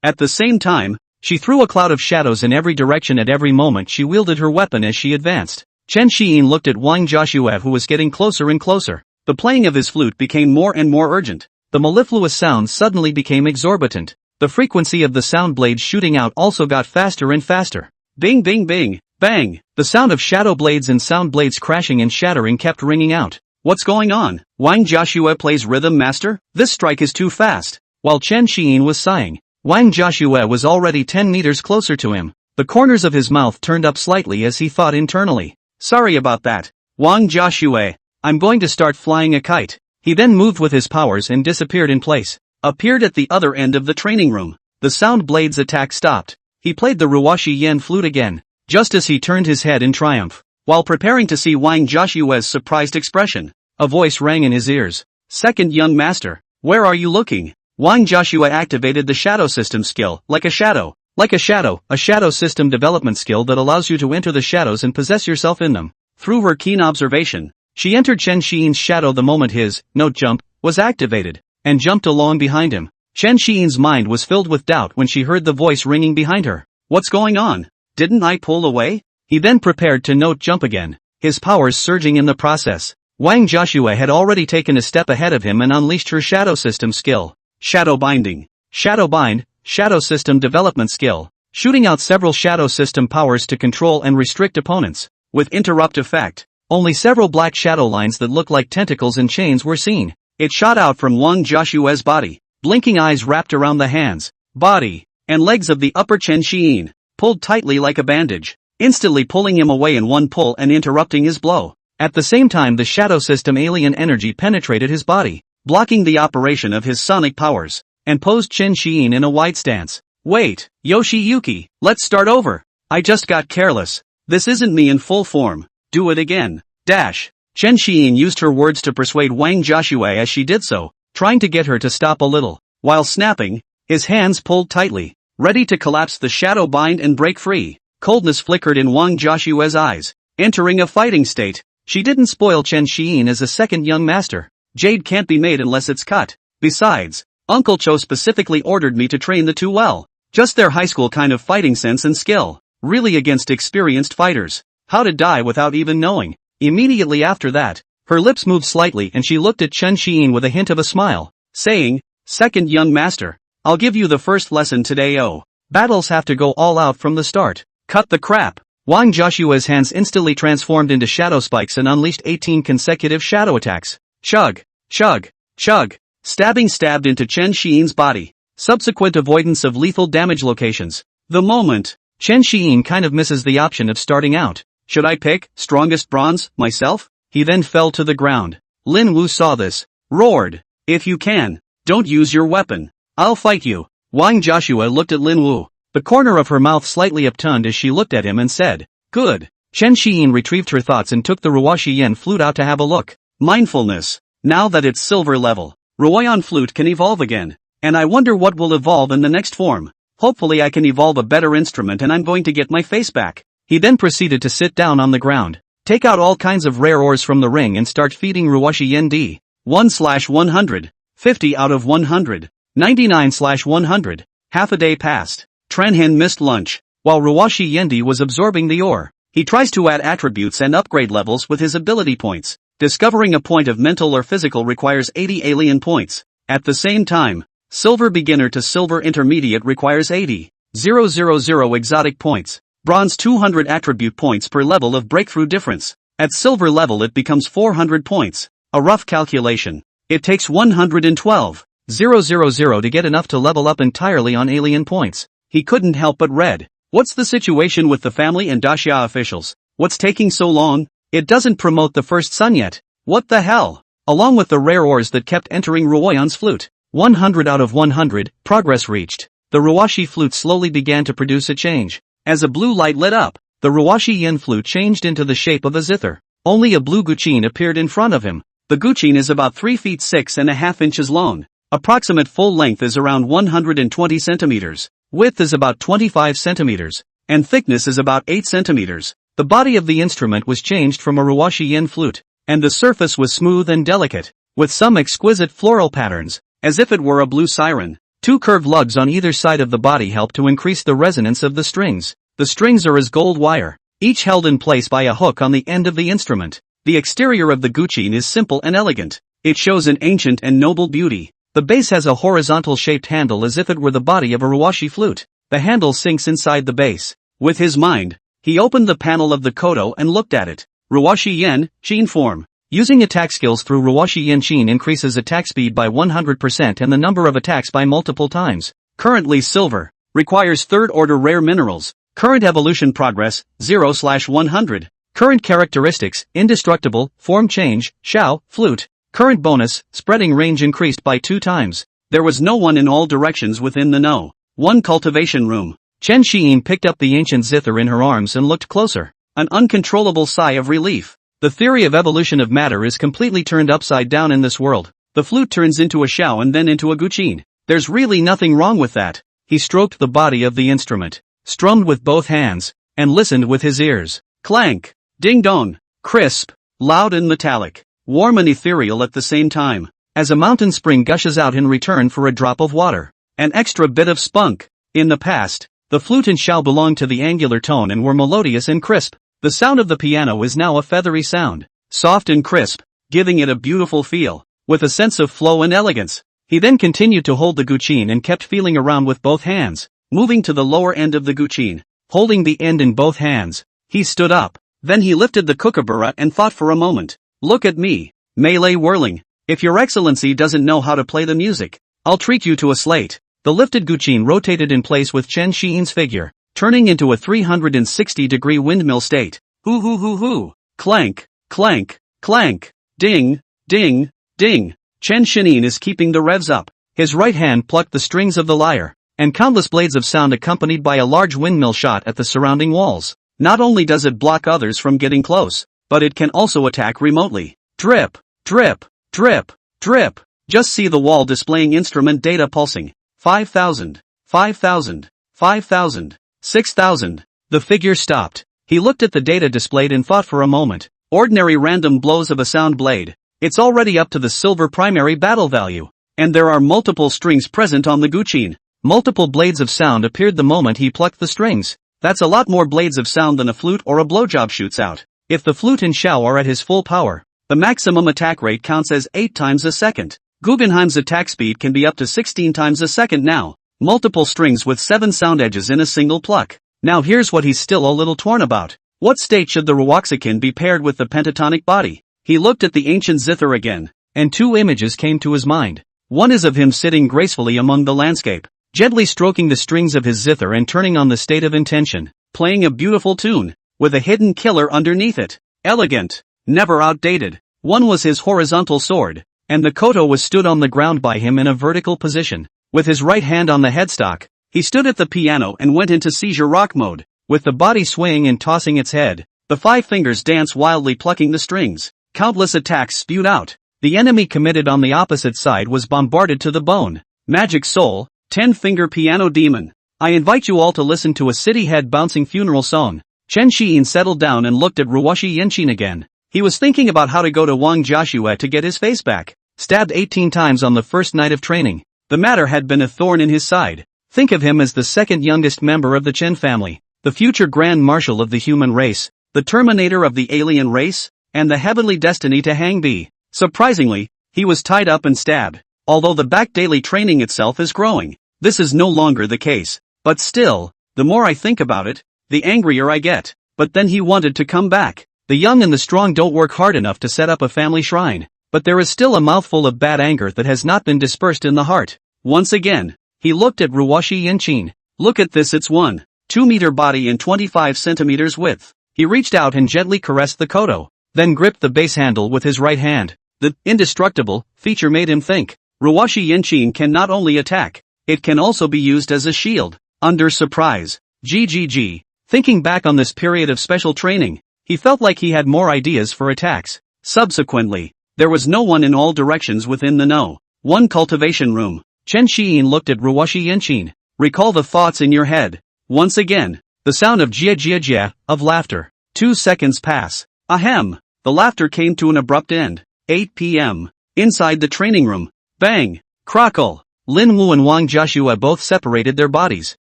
At the same time, she threw a cloud of shadows in every direction. At every moment she wielded her weapon as she advanced. Chen Xiyin looked at Wang Jiaxue who was getting closer and closer. The playing of his flute became more and more urgent. The mellifluous sounds suddenly became exorbitant. The frequency of the sound blades shooting out also got faster and faster. Bing bing bing, bang! The sound of shadow blades and sound blades crashing and shattering kept ringing out. What's going on? Wang Jiaxue plays rhythm master? This strike is too fast. While Chen Xiyin was sighing, Wang Jiaxue was already 10 meters closer to him. The corners of his mouth turned up slightly as he thought internally. Sorry about that, Wang Jiaxue. I'm going to start flying a kite. He then moved with his powers and disappeared in place. Appeared at the other end of the training room. The sound blade's attack stopped. He played the Ruoshi Yin flute again, just as he turned his head in triumph. While preparing to see Wang Jiaxue's surprised expression, a voice rang in his ears. Second young master, where are you looking? Wang Jiaxue activated the shadow system skill, like a shadow, a shadow system development skill that allows you to enter the shadows and possess yourself in them. Through her keen observation, she entered Chen Xiyin's shadow the moment his note jump was activated, and jumped along behind him. Chen Xian's mind was filled with doubt when she heard the voice ringing behind her. What's going on? Didn't I pull away? He then prepared to note jump again, his powers surging in the process. Wang Joshua had already taken a step ahead of him and unleashed her shadow system skill. Shadow binding. Shadow bind, shadow system development skill. Shooting out several shadow system powers to control and restrict opponents. With interrupt effect, only several black shadow lines that looked like tentacles and chains were seen. It shot out from Wang Joshua's body. Blinking eyes wrapped around the hands, body, and legs of the upper Chen Xian, pulled tightly like a bandage, instantly pulling him away in one pull and interrupting his blow. At the same time the shadow system alien energy penetrated his body, blocking the operation of his sonic powers, and posed Chen Xian in a wide stance. Wait, Yoshi-Yuki, let's start over. I just got careless. This isn't me in full form. Do it again. Dash. Chen Xian used her words to persuade Wang Joshua as she did so, trying to get her to stop a little. While snapping, his hands pulled tightly, ready to collapse the shadow bind and break free. Coldness flickered in Wang Joshua's eyes. Entering a fighting state, she didn't spoil Chen Xian as a second young master. Jade can't be made unless it's cut. Besides, Uncle Cho specifically ordered me to train the two well. Just their high school kind of fighting sense and skill. Really against experienced fighters. How to die without even knowing. Immediately after that, her lips moved slightly and she looked at Chen Xian with a hint of a smile, saying, "Second young master, I'll give you the first lesson today. Oh, battles have to go all out from the start. Cut the crap." Wang Joshua's hands instantly transformed into shadow spikes and unleashed 18 consecutive shadow attacks. Chug, chug, chug. Stabbing stabbed into Chen Xian's body. Subsequent avoidance of lethal damage locations. The moment, Chen Xian kind of misses the option of starting out. Should I pick strongest bronze myself? He then fell to the ground. Lin Wu saw this, roared, "If you can, don't use your weapon. I'll fight you." Wang Joshua looked at Lin Wu, the corner of her mouth slightly upturned as she looked at him and said, "Good." Chen Xian retrieved her thoughts and took the Ruoshi Yen flute out to have a look. Mindfulness. Now that it's silver level, Ruoyan flute can evolve again. And I wonder what will evolve in the next form. Hopefully I can evolve a better instrument and I'm going to get my face back. He then proceeded to sit down on the ground, take out all kinds of rare ores from the ring and start feeding Ruoshi Yen D. 1/100. 50 out of 100. 99/100. Half a day passed. Trenhen missed lunch, while Ruoshi Yendi was absorbing the ore. He tries to add attributes and upgrade levels with his ability points. Discovering a point of mental or physical requires 80 alien points. At the same time, silver beginner to silver intermediate requires 80,000 exotic points. Bronze 200 attribute points per level of breakthrough difference. At silver level it becomes 400 points. A rough calculation. It takes 112,000 to get enough to level up entirely on alien points. He couldn't help but read. What's the situation with the family and Daxia officials? What's taking so long? It doesn't promote the first son yet. What the hell? Along with the rare ores that kept entering Ruoyan's flute. 100 out of 100, progress reached. The Ruoshi flute slowly began to produce a change. As a blue light lit up, the Ruoshi Yen flute changed into the shape of a zither. Only a blue guqin appeared in front of him. The guqin is about 3 feet 6.5 inches long. Approximate full length is around 120 centimeters. Width is about 25 centimeters. And thickness is about 8 centimeters. The body of the instrument was changed from a Ruoshi Yen flute, and the surface was smooth and delicate, with some exquisite floral patterns, as if it were a blue siren. 2 curved lugs on either side of the body help to increase the resonance of the strings. The strings are as gold wire, each held in place by a hook on the end of the instrument. The exterior of the guqin is simple and elegant. It shows an ancient and noble beauty. The base has a horizontal-shaped handle as if it were the body of a Ruoshi flute. The handle sinks inside the base. With his mind, he opened the panel of the koto and looked at it. Ruoshi Yen, Shin form. Using attack skills through Ruoshi Yen Shin increases attack speed by 100% and the number of attacks by multiple times. Currently silver. Requires third-order rare minerals. Current evolution progress, 0/100. Current characteristics, indestructible, form change, Xiao, flute. Current bonus, spreading range increased by 2 times. There was no one in all directions within the know. 1 cultivation room. Chen Xian picked up the ancient zither in her arms and looked closer. An uncontrollable sigh of relief. The theory of evolution of matter is completely turned upside down in this world. The flute turns into a xiao and then into a guqin. There's really nothing wrong with that. He stroked the body of the instrument, strummed with both hands, and listened with his ears. Clank, ding dong, crisp, loud and metallic, warm and ethereal at the same time. as a mountain spring gushes out in return for a drop of water. An extra bit of spunk. In the past, the flute and xiao belonged to the angular tone and were melodious and crisp. The sound of the piano is now a feathery sound, soft and crisp, giving it a beautiful feel, with a sense of flow and elegance. He then continued to hold the guqin and kept feeling around with both hands, moving to the lower end of the guqin, holding the end in both hands. He stood up. Then he lifted the kookaburra and thought for a moment. Look at me, melee whirling. If your excellency doesn't know how to play the music, I'll treat you to a slate. The lifted guqin rotated in place with Chen Xi'in's figure, turning into a 360-degree windmill state. Hoo hoo hoo hoo. Clank, clank, clank. Ding, ding, ding. Chen Xi'in is keeping the revs up. His right hand plucked the strings of the lyre, and countless blades of sound accompanied by a large windmill shot at the surrounding walls. Not only does it block others from getting close, but it can also attack remotely. Drip, drip, drip, drip. Just see the wall displaying instrument data pulsing. 5,000, 5,000, 5,000, 6,000. The figure stopped. He looked at the data displayed and thought for a moment. Ordinary random blows of a sound blade. It's already up to the silver primary battle value. And there are multiple strings present on the guqin. Multiple blades of sound appeared the moment he plucked the strings. That's a lot more blades of sound than a flute or a blowjob shoots out. If the flute and xiao are at his full power, the maximum attack rate counts as 8 times a second. Guggenheim's attack speed can be up to 16 times a second now. Multiple strings with 7 sound edges in a single pluck. Now here's what he's still a little torn about. What state should the ruoxakin be paired with the pentatonic body? He looked at the ancient zither again, and 2 images came to his mind. One is of him sitting gracefully among the landscape, gently stroking the strings of his zither and turning on the state of intention, playing a beautiful tune, with a hidden killer underneath it. Elegant, never outdated. One was his horizontal sword, and the koto was stood on the ground by him in a vertical position. With his right hand on the headstock, he stood at the piano and went into seizure rock mode. With the body swaying and tossing its head, the 5 fingers dance wildly plucking the strings. Countless attacks spewed out. The enemy committed on the opposite side was bombarded to the bone. Magic Soul, 10-finger piano demon. I invite you all to listen to a city head bouncing funeral song. Chen Xi'in settled down and looked at Ruoshi Yenqin again. He was thinking about how to go to Wang Jiaxue to get his face back. Stabbed 18 times on the first night of training. The matter had been a thorn in his side. Think of him as the second youngest member of the Chen family, the future Grand Marshal of the human race, the terminator of the alien race, and the heavenly destiny to hang be. Surprisingly, he was tied up and stabbed. Although the back daily training itself is growing, this is no longer the case. But still, the more I think about it, the angrier I get. But then he wanted to come back. The young and the strong don't work hard enough to set up a family shrine. But there is still a mouthful of bad anger that has not been dispersed in the heart. Once again, he looked at Ruoshi Yenqin. Look at this, it's 1.2-meter body and 25 centimeters width. He reached out and gently caressed the koto, then gripped the bass handle with his right hand. The indestructible feature made him think. Ruoshi Yenqin can not only attack, it can also be used as a shield. Under surprise. GGG. Thinking back on this period of special training, he felt like he had more ideas for attacks. Subsequently, there was no one in all directions within the know. 1 cultivation room. Chen Xi'in looked at Ruoshi Yenqin. Recall the thoughts in your head. Once again, the sound of jia jia jia, of laughter. 2 seconds pass. Ahem. The laughter came to an abrupt end. 8 p.m. Inside the training room. Bang. Crackle. Lin Wu and Wang Jiaxue both separated their bodies.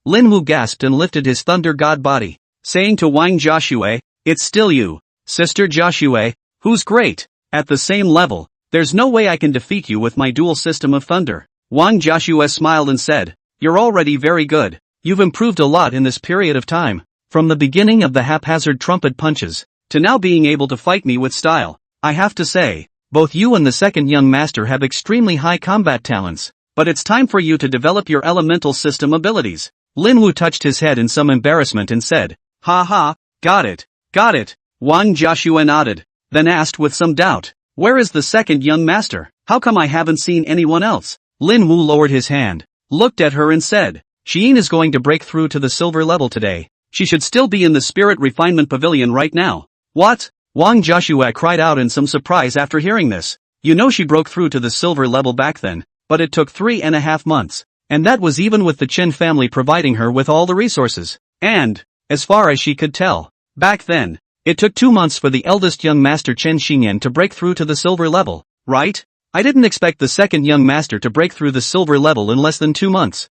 Lin Wu gasped and lifted his thunder god body, saying to Wang Jiaxue, "It's still you, Sister Jiaxue, who's great. At the same level, there's no way I can defeat you with my dual system of thunder." Wang Jiaxue smiled and said, "You're already very good. You've improved a lot in this period of time. From the beginning of the haphazard trumpet punches, to now being able to fight me with style. I have to say, both you and the second young master have extremely high combat talents. But it's time for you to develop your elemental system abilities." Lin Wu touched his head in some embarrassment and said, "Ha ha, got it, got it." Wang Jiaxue nodded, then asked with some doubt, "Where is the second young master? How come I haven't seen anyone else?" Lin Wu lowered his hand, looked at her and said, "Xi'in is going to break through to the silver level today. She should still be in the spirit refinement pavilion right now." "What?" Wang Jiaxue cried out in some surprise after hearing this. "You know she broke through to the silver level back then, but it took 3.5 months. And that was even with the Chen family providing her with all the resources. And, as far as she could tell, back then, it took 2 months for the eldest young master Chen Xingyan to break through to the silver level, right?" I didn't expect the second young master to break through the silver level in less than 2 months.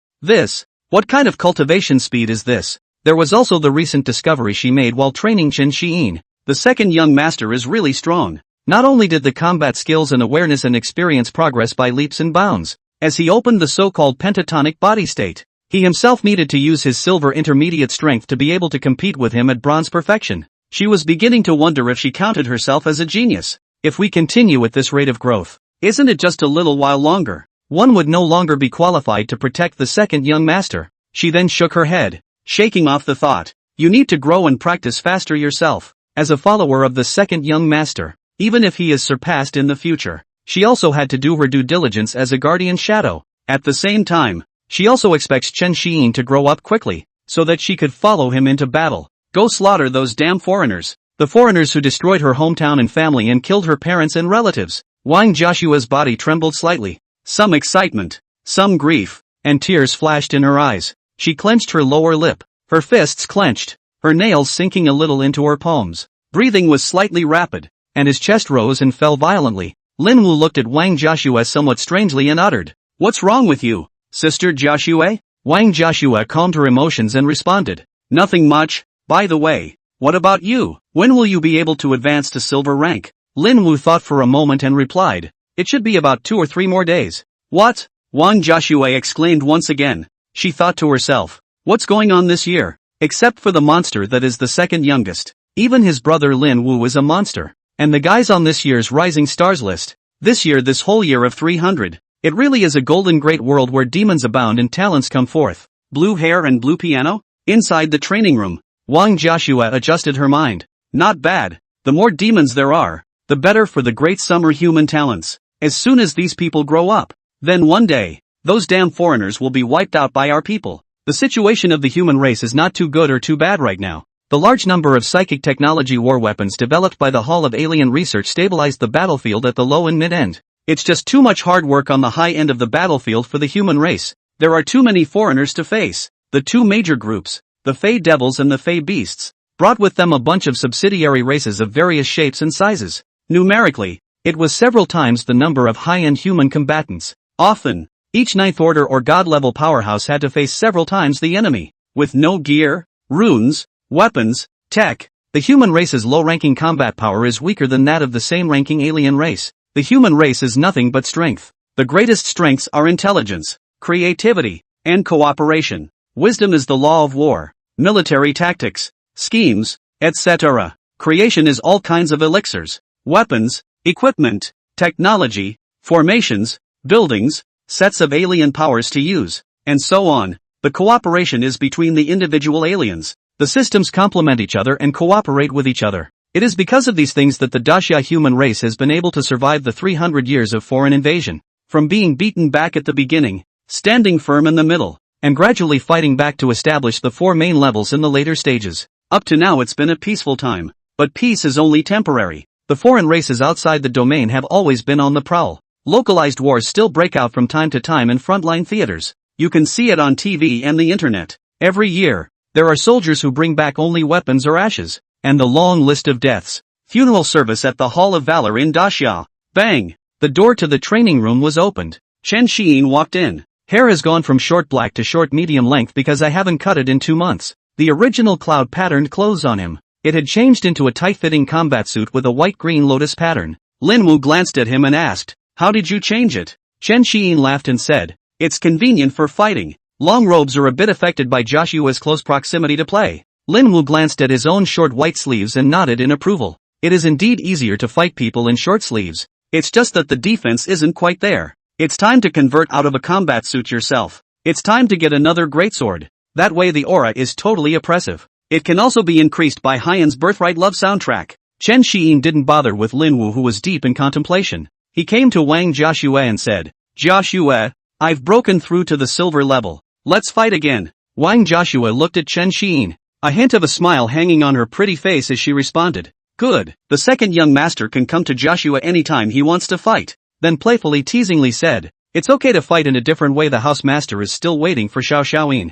What kind of cultivation speed is this? There was also the recent discovery she made while training Chen Xiyin. The second young master is really strong. Not only did the combat skills and awareness and experience progress by leaps and bounds, as he opened the so-called pentatonic body state, he himself needed to use his silver intermediate strength to be able to compete with him at bronze perfection. She was beginning to wonder if she counted herself as a genius. If we continue at this rate of growth, isn't it just a little while longer? One would no longer be qualified to protect the second young master. She then shook her head, shaking off the thought. You need to grow and practice faster yourself. As a follower of the second young master, even if he is surpassed in the future, she also had to do her due diligence as a guardian shadow. At the same time, she also expects Chen Xiyin to grow up quickly, so that she could follow him into battle. Go slaughter those damn foreigners. The foreigners who destroyed her hometown and family and killed her parents and relatives. Wang Joshua's body trembled slightly. Some excitement, some grief, and tears flashed in her eyes. She clenched her lower lip, her fists clenched, her nails sinking a little into her palms. Breathing was slightly rapid, and his chest rose and fell violently. Lin Wu looked at Wang Joshua somewhat strangely and uttered, "What's wrong with you, Sister Joshua?" Wang Joshua calmed her emotions and responded, "Nothing much. By the way, what about you? When will you be able to advance to silver rank?" Lin Wu thought for a moment and replied, "It should be about 2 or 3 more days." "What?" Wang Joshua exclaimed once again. She thought to herself, "What's going on this year? Except for the monster that is the second youngest. Even his brother Lin Wu is a monster. And the guys on this year's Rising Stars list. This whole year of 300. It really is a golden great world where demons abound and talents come forth." Blue hair and blue piano? Inside the training room, Wang Joshua adjusted her mind. Not bad. The more demons there are, the better for the great summer human talents. As soon as these people grow up, then one day, those damn foreigners will be wiped out by our people. The situation of the human race is not too good or too bad right now. The large number of psychic technology war weapons developed by the Hall of Alien Research stabilized the battlefield at the low and mid-end. It's just too much hard work on the high end of the battlefield for the human race. There are too many foreigners to face. The two major groups, the Fey Devils and the Fey Beasts, brought with them a bunch of subsidiary races of various shapes and sizes. Numerically, it was several times the number of high-end human combatants. Often, each Ninth Order or God-level powerhouse had to face several times the enemy. With no gear, runes, weapons, tech, the human race's low-ranking combat power is weaker than that of the same-ranking alien race. The human race is nothing but strength. The greatest strengths are intelligence, creativity, and cooperation. Wisdom is the law of war, military tactics, schemes, etc. Creation is all kinds of elixirs, weapons, equipment, technology, formations, buildings, sets of alien powers to use, and so on. The cooperation is between the individual aliens. The systems complement each other and cooperate with each other. It is because of these things that the Daxia human race has been able to survive the 300 years of foreign invasion. From being beaten back at the beginning, standing firm in the middle, and gradually fighting back to establish the 4 main levels in the later stages. Up to now it's been a peaceful time. But peace is only temporary. The foreign races outside the domain have always been on the prowl. Localized wars still break out from time to time in frontline theaters. You can see it on TV and the internet. Every year, there are soldiers who bring back only weapons or ashes. And the long list of deaths. Funeral service at the Hall of Valor in Daxia. Bang! The door to the training room was opened. Chen Xiyin walked in. Hair has gone from short black to short medium length because I haven't cut it in 2 months. The original cloud patterned clothes on him. It had changed into a tight-fitting combat suit with a white-green lotus pattern. Lin Wu glanced at him and asked, "How did you change it?" Chen Xiyin laughed and said, "It's convenient for fighting. Long robes are a bit affected by Joshua's close proximity to play." Lin Wu glanced at his own short white sleeves and nodded in approval. It is indeed easier to fight people in short sleeves. It's just that the defense isn't quite there. It's time to convert out of a combat suit yourself. It's time to get another greatsword. That way the aura is totally oppressive. It can also be increased by Hyan's Birthright Love soundtrack. Chen Xiyin didn't bother with Lin Wu, who was deep in contemplation. He came to Wang Joshua and said, "Joshua, I've broken through to the silver level. Let's fight again." Wang Joshua looked at Chen Xiyin, a hint of a smile hanging on her pretty face as she responded, "Good, the second young master can come to Joshua anytime he wants to fight." Then playfully teasingly said, "It's okay to fight in a different way, the house master is still waiting for Xiao Xiaoyin."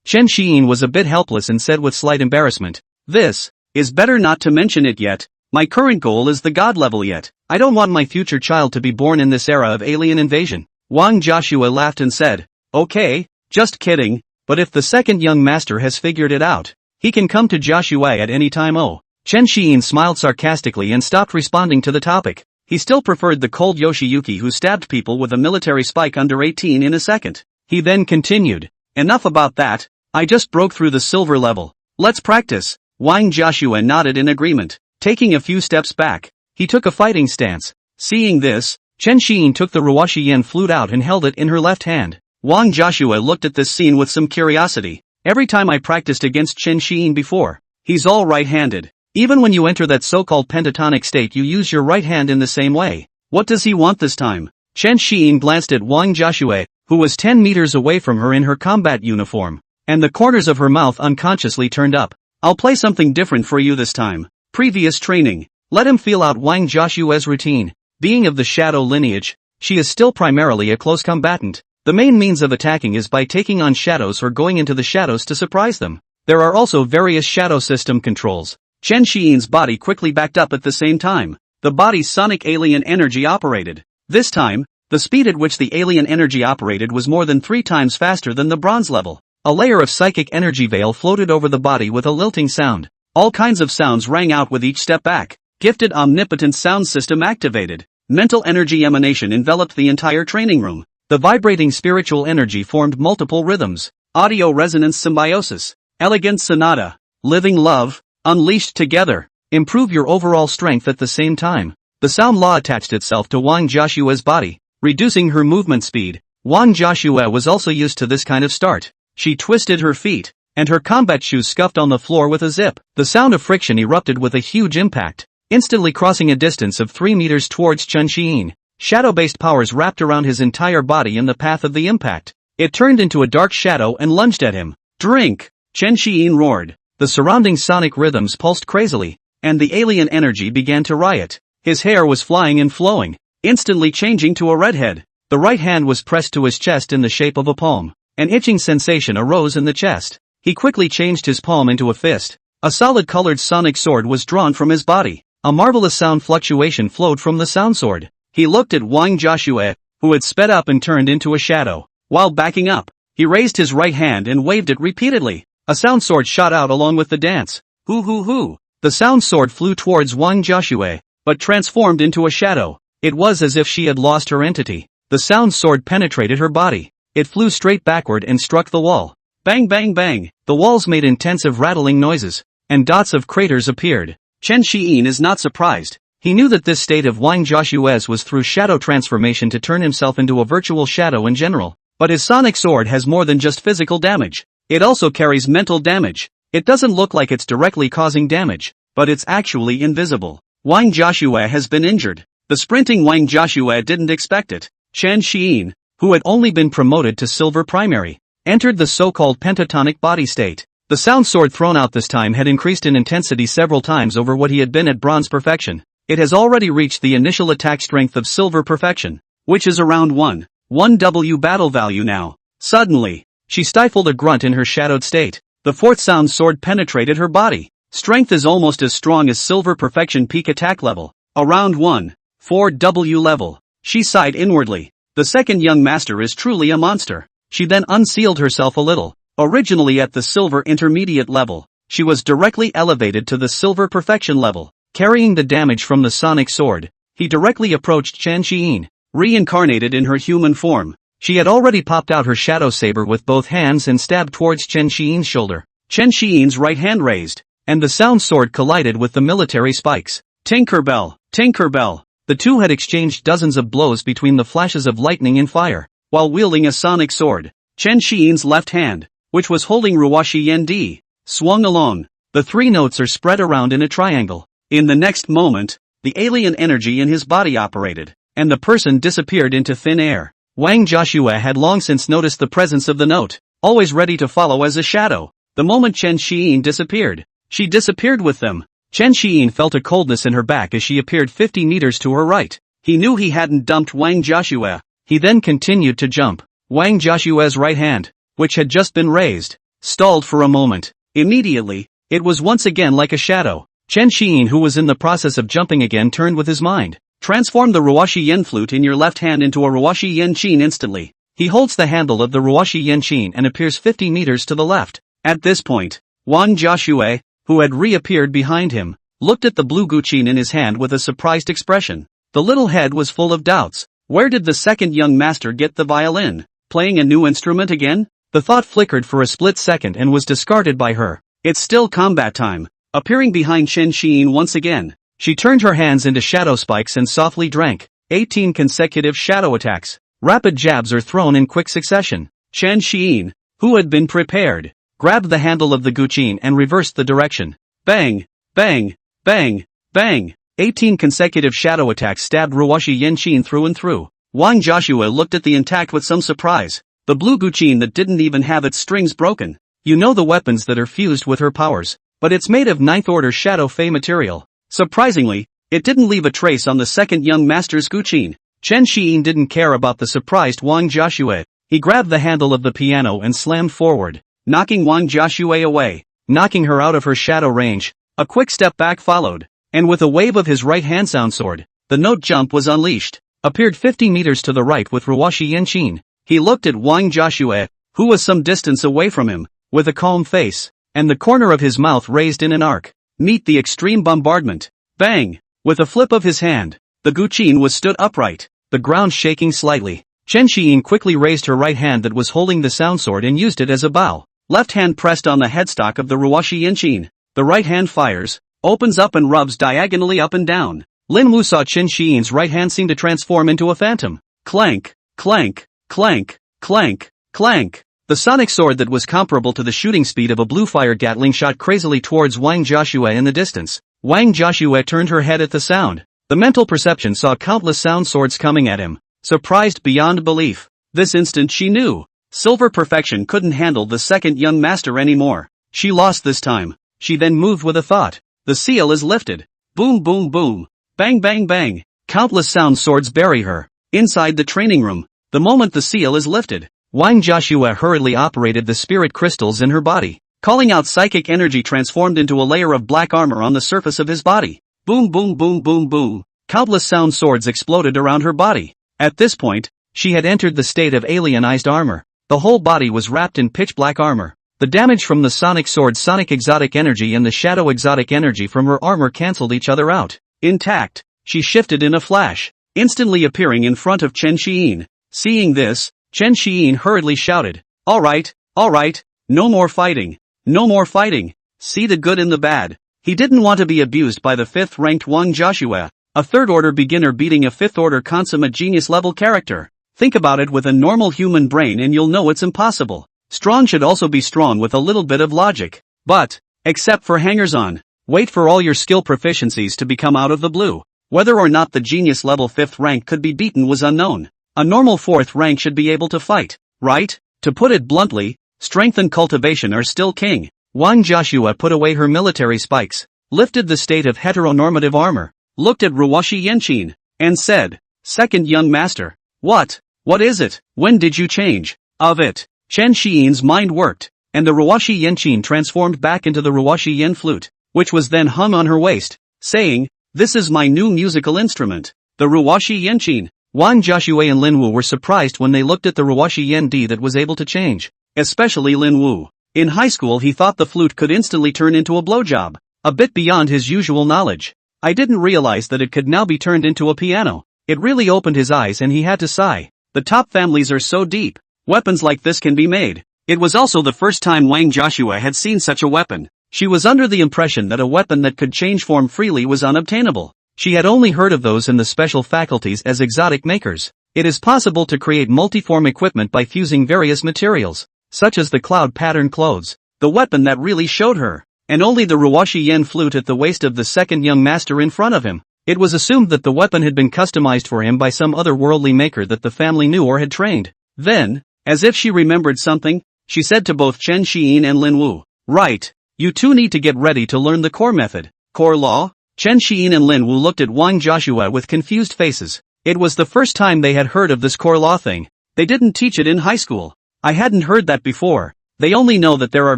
Chen Xiyin was a bit helpless and said with slight embarrassment, "This is better not to mention it yet." My current goal is the god level yet. I don't want my future child to be born in this era of alien invasion. Wang Joshua laughed and said, okay, just kidding, but if the second young master has figured it out, he can come to Joshua at any time. Oh. Chen Xiyin smiled sarcastically and stopped responding to the topic. He still preferred the cold Yoshiyuki who stabbed people with a military spike under 18 in a second. He then continued, enough about that, I just broke through the silver level. Let's practice. Wang Joshua nodded in agreement. Taking a few steps back, he took a fighting stance. Seeing this, Chen Xiyin took the Ruoxian flute out and held it in her left hand. Wang Joshua looked at this scene with some curiosity. Every time I practiced against Chen Xiyin before, he's all right-handed. Even when you enter that so-called pentatonic state you use your right hand in the same way. What does he want this time? Chen Xiyin glanced at Wang Joshua, who was 10 meters away from her in her combat uniform, and the corners of her mouth unconsciously turned up. I'll play something different for you this time. Previous training. Let him feel out Wang Joshua's routine. Being of the shadow lineage, she is still primarily a close combatant. The main means of attacking is by taking on shadows or going into the shadows to surprise them. There are also various shadow system controls. Chen Xiyin's body quickly backed up at the same time. The body's sonic alien energy operated. This time, the speed at which the alien energy operated was more than 3 times faster than the bronze level. A layer of psychic energy veil floated over the body with a lilting sound. All kinds of sounds rang out with each step back. Gifted omnipotent sound system activated. Mental energy emanation enveloped the entire training room. The vibrating spiritual energy formed multiple rhythms. Audio resonance symbiosis. Elegant sonata. Living love. Unleashed together. Improve your overall strength at the same time. The sound law attached itself to Wang Joshua's body, reducing her movement speed. Wang Joshua was also used to this kind of start. She twisted her feet, and her combat shoes scuffed on the floor with a zip. The sound of friction erupted with a huge impact, instantly crossing a distance of 3 meters towards Chen Xiyin. Shadow-based powers wrapped around his entire body in the path of the impact. It turned into a dark shadow and lunged at him. Drink! Chen Xiyin roared. The surrounding sonic rhythms pulsed crazily, and the alien energy began to riot. His hair was flying and flowing, instantly changing to a redhead. The right hand was pressed to his chest in the shape of a palm. An itching sensation arose in the chest. He quickly changed his palm into a fist. A solid-colored sonic sword was drawn from his body. A marvelous sound fluctuation flowed from the sound sword. He looked at Wang Joshua, who had sped up and turned into a shadow. While backing up, he raised his right hand and waved it repeatedly. A sound sword shot out along with the dance. Hoo hoo hoo. The sound sword flew towards Wang Joshua, but transformed into a shadow. It was as if she had lost her entity. The sound sword penetrated her body. It flew straight backward and struck the wall. Bang bang bang. The walls made intensive rattling noises, and dots of craters appeared. Chen Xiyin is not surprised. He knew that this state of Wang Joshua's was through shadow transformation to turn himself into a virtual shadow in general. But his sonic sword has more than just physical damage. It also carries mental damage. It doesn't look like it's directly causing damage, but it's actually invisible. Wang Joshua has been injured. The sprinting Wang Joshua didn't expect it. Chen Xiyin, who had only been promoted to silver primary, entered the so-called pentatonic body state. The sound sword thrown out this time had increased in intensity several times over what he had been at bronze perfection. It has already reached the initial attack strength of silver perfection, which is around 1W battle value now. Suddenly, she stifled a grunt in her shadowed state. The fourth sound sword penetrated her body. Strength is almost as strong as silver perfection peak attack level, around 4W level. She sighed inwardly. The second young master is truly a monster. She then unsealed herself a little. Originally at the silver intermediate level, she was directly elevated to the silver perfection level. Carrying the damage from the sonic sword, he directly approached Chen Xiyin. Reincarnated in her human form, she had already popped out her shadow saber with both hands and stabbed towards Chen Xiyin's shoulder. Chen Xiyin's right hand raised, and the sound sword collided with the military spikes. Tinkerbell, Tinkerbell. The two had exchanged dozens of blows between the flashes of lightning and fire, while wielding a sonic sword. Chen Xiyin's left hand, which was holding Ruoxi Yendi, swung along. The 3 notes are spread around in a triangle. In the next moment, the alien energy in his body operated, and the person disappeared into thin air. Wang Joshua had long since noticed the presence of the note, always ready to follow as a shadow. The moment Chen Xiyin disappeared, she disappeared with them. Chen Xiyin felt a coldness in her back as she appeared 50 meters to her right. He knew he hadn't dumped Wang Joshua. He then continued to jump. Wang Joshua's right hand, which had just been raised, stalled for a moment. Immediately, it was once again like a shadow. Chen Xiyin, who was in the process of jumping again, turned with his mind. Transform the Ruoshi Yen flute in your left hand into a Ruoshi Yen Qin instantly. He holds the handle of the Ruoshi Yen Qin and appears 50 meters to the left. At this point, Wang Jiaxue, who had reappeared behind him, looked at the blue guqin in his hand with a surprised expression. The little head was full of doubts. Where did the second young master get the violin? Playing a new instrument again? The thought flickered for a split second and was discarded by her. It's still combat time. Appearing behind Chen Xiyin once again, she turned her hands into shadow spikes and softly drank. 18 consecutive shadow attacks. Rapid jabs are thrown in quick succession. Chen Xiyin, who had been prepared, grabbed the handle of the guqin and reversed the direction. Bang! Bang! Bang! Bang! 18 consecutive shadow attacks stabbed Ruoshi Yen Qin through and through. Wang Jiaxue looked at the intact with some surprise. The blue guqin that didn't even have its strings broken. You know the weapons that are fused with her powers, but it's made of 9th order Shadow Fey material. Surprisingly, it didn't leave a trace on the second young master's guqin. Chen Xiyin didn't care about the surprised Wang Jiaxue. He grabbed the handle of the piano and slammed forward, knocking Wang Jiaxue away, knocking her out of her shadow range. A quick step back followed, and with a wave of his right hand sound sword, the note jump was unleashed, appeared 50 meters to the right with Ruoshi Yen Qin. He looked at Wang Jiaxue, who was some distance away from him, with a calm face, and the corner of his mouth raised in an arc. Meet the extreme bombardment. Bang! With a flip of his hand, the guqin was stood upright, the ground shaking slightly. Chen Xiyin quickly raised her right hand that was holding the sound sword and used it as a bow. Left hand pressed on the headstock of the Ruoshi Yen Qin. The right hand fires, opens up and rubs diagonally up and down. Lin Wu saw Chen Xiyin's right hand seem to transform into a phantom. Clank, clank, clank, clank, clank. The sonic sword that was comparable to the shooting speed of a blue fire Gatling shot crazily towards Wang Jiaxue in the distance. Wang Jiaxue turned her head at the sound. The mental perception saw countless sound swords coming at him. Surprised beyond belief. This instant she knew. Silver Perfection couldn't handle the second young master anymore. She lost this time. She then moved with a thought. The seal is lifted. Boom boom boom. Bang bang bang. Countless sound swords bury her. Inside the training room. The moment the seal is lifted, Wang Jiaxue hurriedly operated the spirit crystals in her body. Calling out psychic energy transformed into a layer of black armor on the surface of his body. Boom boom boom boom boom. Countless sound swords exploded around her body. At this point, she had entered the state of alienized armor. The whole body was wrapped in pitch black armor. The damage from the sonic sword's sonic exotic energy and the shadow exotic energy from her armor cancelled each other out. Intact, she shifted in a flash, instantly appearing in front of Chen Xiyin. Seeing this, Chen Xiyin hurriedly shouted, all right, no more fighting, no more fighting. See the good in the bad. He didn't want to be abused by the 5th-ranked Wang Jiaxue, a 3rd-order beginner beating a 5th-order consummate genius-level character. Think about it with a normal human brain and you'll know it's impossible. Strong should also be strong with a little bit of logic. But, except for hangers-on, wait for all your skill proficiencies to become out of the blue. Whether or not the genius level 5th rank could be beaten was unknown. A normal 4th rank should be able to fight, right? To put it bluntly, strength and cultivation are still king. Wang Jiaxue put away her military spikes, lifted the state of heteronormative armor, looked at Ruoshi Yen Qin, and said, second young master, what is it? When did you change? Of it. Chen Xiyin's mind worked, and the Ruoshi Yen Qin transformed back into the Ruoshi Yen flute, which was then hung on her waist, saying, this is my new musical instrument, the Ruoshi Yen Qin. Wang Jiaxue and Lin Wu were surprised when they looked at the Ruoshi Yen D that was able to change, especially Lin Wu. In high school he thought the flute could instantly turn into a blowjob, a bit beyond his usual knowledge. I didn't realize that it could now be turned into a piano. It really opened his eyes and he had to sigh. The top families are so deep. Weapons like this can be made. It was also the first time Wang Jiaxue had seen such a weapon. She was under the impression that a weapon that could change form freely was unobtainable. She had only heard of those in the special faculties as exotic makers. It is possible to create multiform equipment by fusing various materials, such as the cloud pattern clothes. The weapon that really showed her, and only the Ruoshi Yen flute at the waist of the second young master in front of him. It was assumed that the weapon had been customized for him by some otherworldly maker that the family knew or had trained. Then, as if she remembered something, she said to both Chen Xiyin and Lin Wu, right, you two need to get ready to learn the core method. Core law? Chen Xiyin and Lin Wu looked at Wang Jiaxue with confused faces. It was the first time they had heard of this core law thing. They didn't teach it in high school. I hadn't heard that before. They only know that there are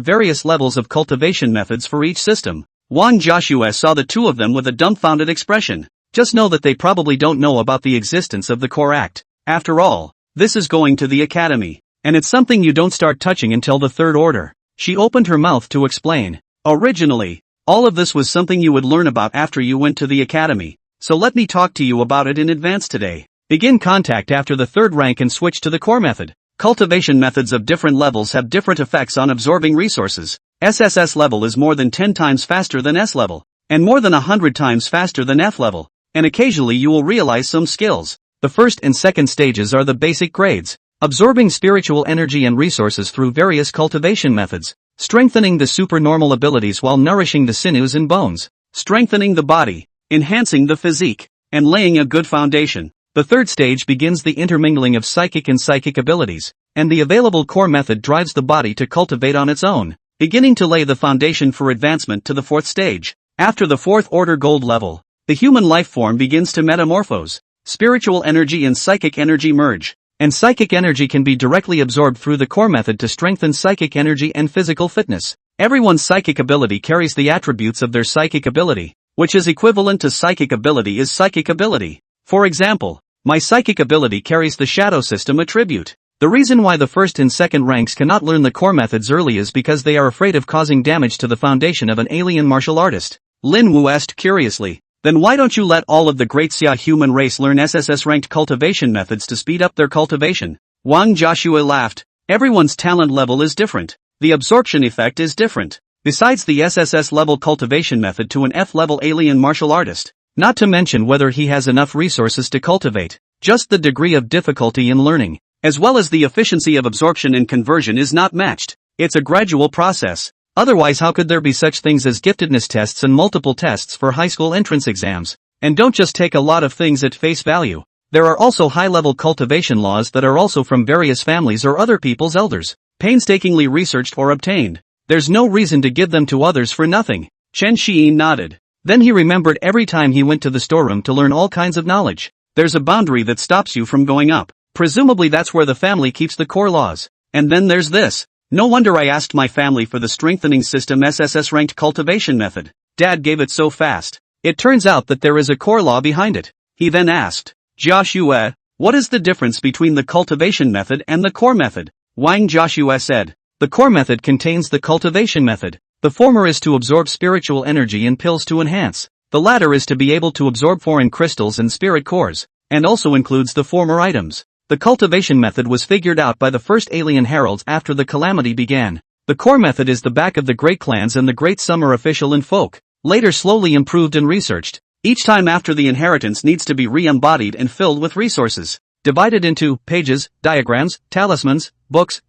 various levels of cultivation methods for each system. Wang Joshua saw the two of them with a dumbfounded expression. Just know that they probably don't know about the existence of the core act. After all, this is going to the academy. And it's something you don't start touching until the third order. She opened her mouth to explain. Originally, all of this was something you would learn about after you went to the academy. So let me talk to you about it in advance today. Begin contact after the third rank and switch to the core method. Cultivation methods of different levels have different effects on absorbing resources. SSS level is more than 10 times faster than S level, and more than 100 times faster than F level, and occasionally you will realize some skills. The first and second stages are the basic grades, absorbing spiritual energy and resources through various cultivation methods, strengthening the supernormal abilities while nourishing the sinews and bones, strengthening the body, enhancing the physique, and laying a good foundation. The third stage begins the intermingling of psychic and psychic abilities, and the available core method drives the body to cultivate on its own, beginning to lay the foundation for advancement to the fourth stage. After the fourth order gold level, the human life form begins to metamorphose. Spiritual energy and psychic energy merge, and psychic energy can be directly absorbed through the core method to strengthen psychic energy and physical fitness. Everyone's psychic ability carries the attributes of their psychic ability, which is equivalent to psychic ability is psychic ability. For example, my psychic ability carries the shadow system attribute. The reason why the first and second ranks cannot learn the core methods early is because they are afraid of causing damage to the foundation of an alien martial artist. Lin Wu asked curiously, then why don't you let all of the great Xia human race learn SSS ranked cultivation methods to speed up their cultivation? Wang Joshua laughed. Everyone's talent level is different. The absorption effect is different. Besides the SSS level cultivation method to an F level alien martial artist. Not to mention whether he has enough resources to cultivate. Just the degree of difficulty in learning, as well as the efficiency of absorption and conversion is not matched. It's a gradual process. Otherwise how could there be such things as giftedness tests and multiple tests for high school entrance exams? And don't just take a lot of things at face value. There are also high-level cultivation laws that are also from various families or other people's elders, painstakingly researched or obtained. There's no reason to give them to others for nothing. Chen Xiyin nodded. Then he remembered every time he went to the storeroom to learn all kinds of knowledge. There's a boundary that stops you from going up. Presumably that's where the family keeps the core laws. And then there's this. No wonder I asked my family for the strengthening system SSS ranked cultivation method. Dad gave it so fast. It turns out that there is a core law behind it. He then asked, Joshua, what is the difference between the cultivation method and the core method? Wang Joshua said, the core method contains the cultivation method. The former is to absorb spiritual energy in pills to enhance. The latter is to be able to absorb foreign crystals and spirit cores, and also includes the former items. The cultivation method was figured out by the first alien heralds after the calamity began. The core method is the back of the great clans and the great summer official and folk, later slowly improved and researched. Each time after the inheritance needs to be re-embodied and filled with resources. Divided into pages, diagrams, talismans, books,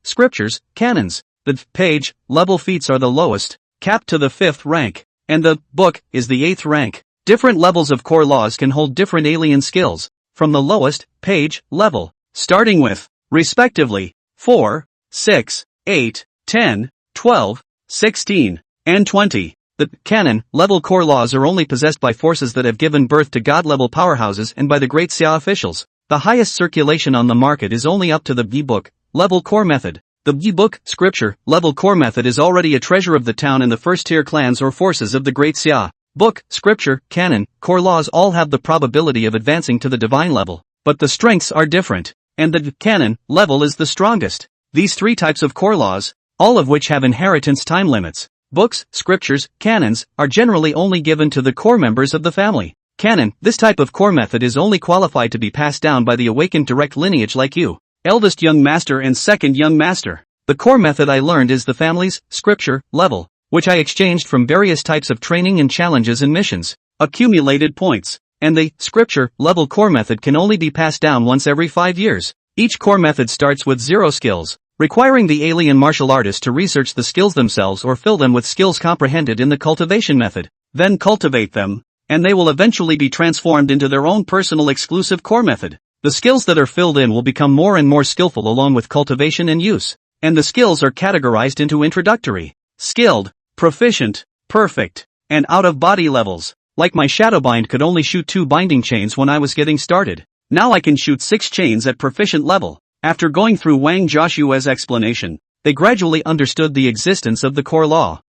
scriptures, canons. The page level feats are the lowest, capped to the 5th rank, and the book is the 8th rank. Different levels of core laws can hold different alien skills, from the lowest page level, starting with, respectively, 4, 6, 8, 10, 12, 16, and 20. The canon level core laws are only possessed by forces that have given birth to god-level powerhouses and by the great Xia officials. The highest circulation on the market is only up to the B-book level core method. The B-book scripture level core method is already a treasure of the town in the first-tier clans or forces of the great Xia. Book, scripture, canon, core laws all have the probability of advancing to the divine level, but the strengths are different, and the canon level is the strongest. These three types of core laws, all of which have inheritance time limits. Books, scriptures, canons, are generally only given to the core members of the family. Canon, this type of core method is only qualified to be passed down by the awakened direct lineage like you, eldest young master and second young master. The core method I learned is the family's scripture level, which I exchanged from various types of training and challenges and missions, accumulated points, and the scripture level core method can only be passed down once every 5 years. Each core method starts with 0 skills, requiring the alien martial artist to research the skills themselves or fill them with skills comprehended in the cultivation method, then cultivate them, and they will eventually be transformed into their own personal exclusive core method. The skills that are filled in will become more and more skillful along with cultivation and use, and the skills are categorized into introductory, skilled, proficient, perfect, and out-of-body levels. Like my shadowbind could only shoot 2 binding chains when I was getting started. Now I can shoot 6 chains at proficient level. After going through Wang Joshua's explanation, they gradually understood the existence of the core law.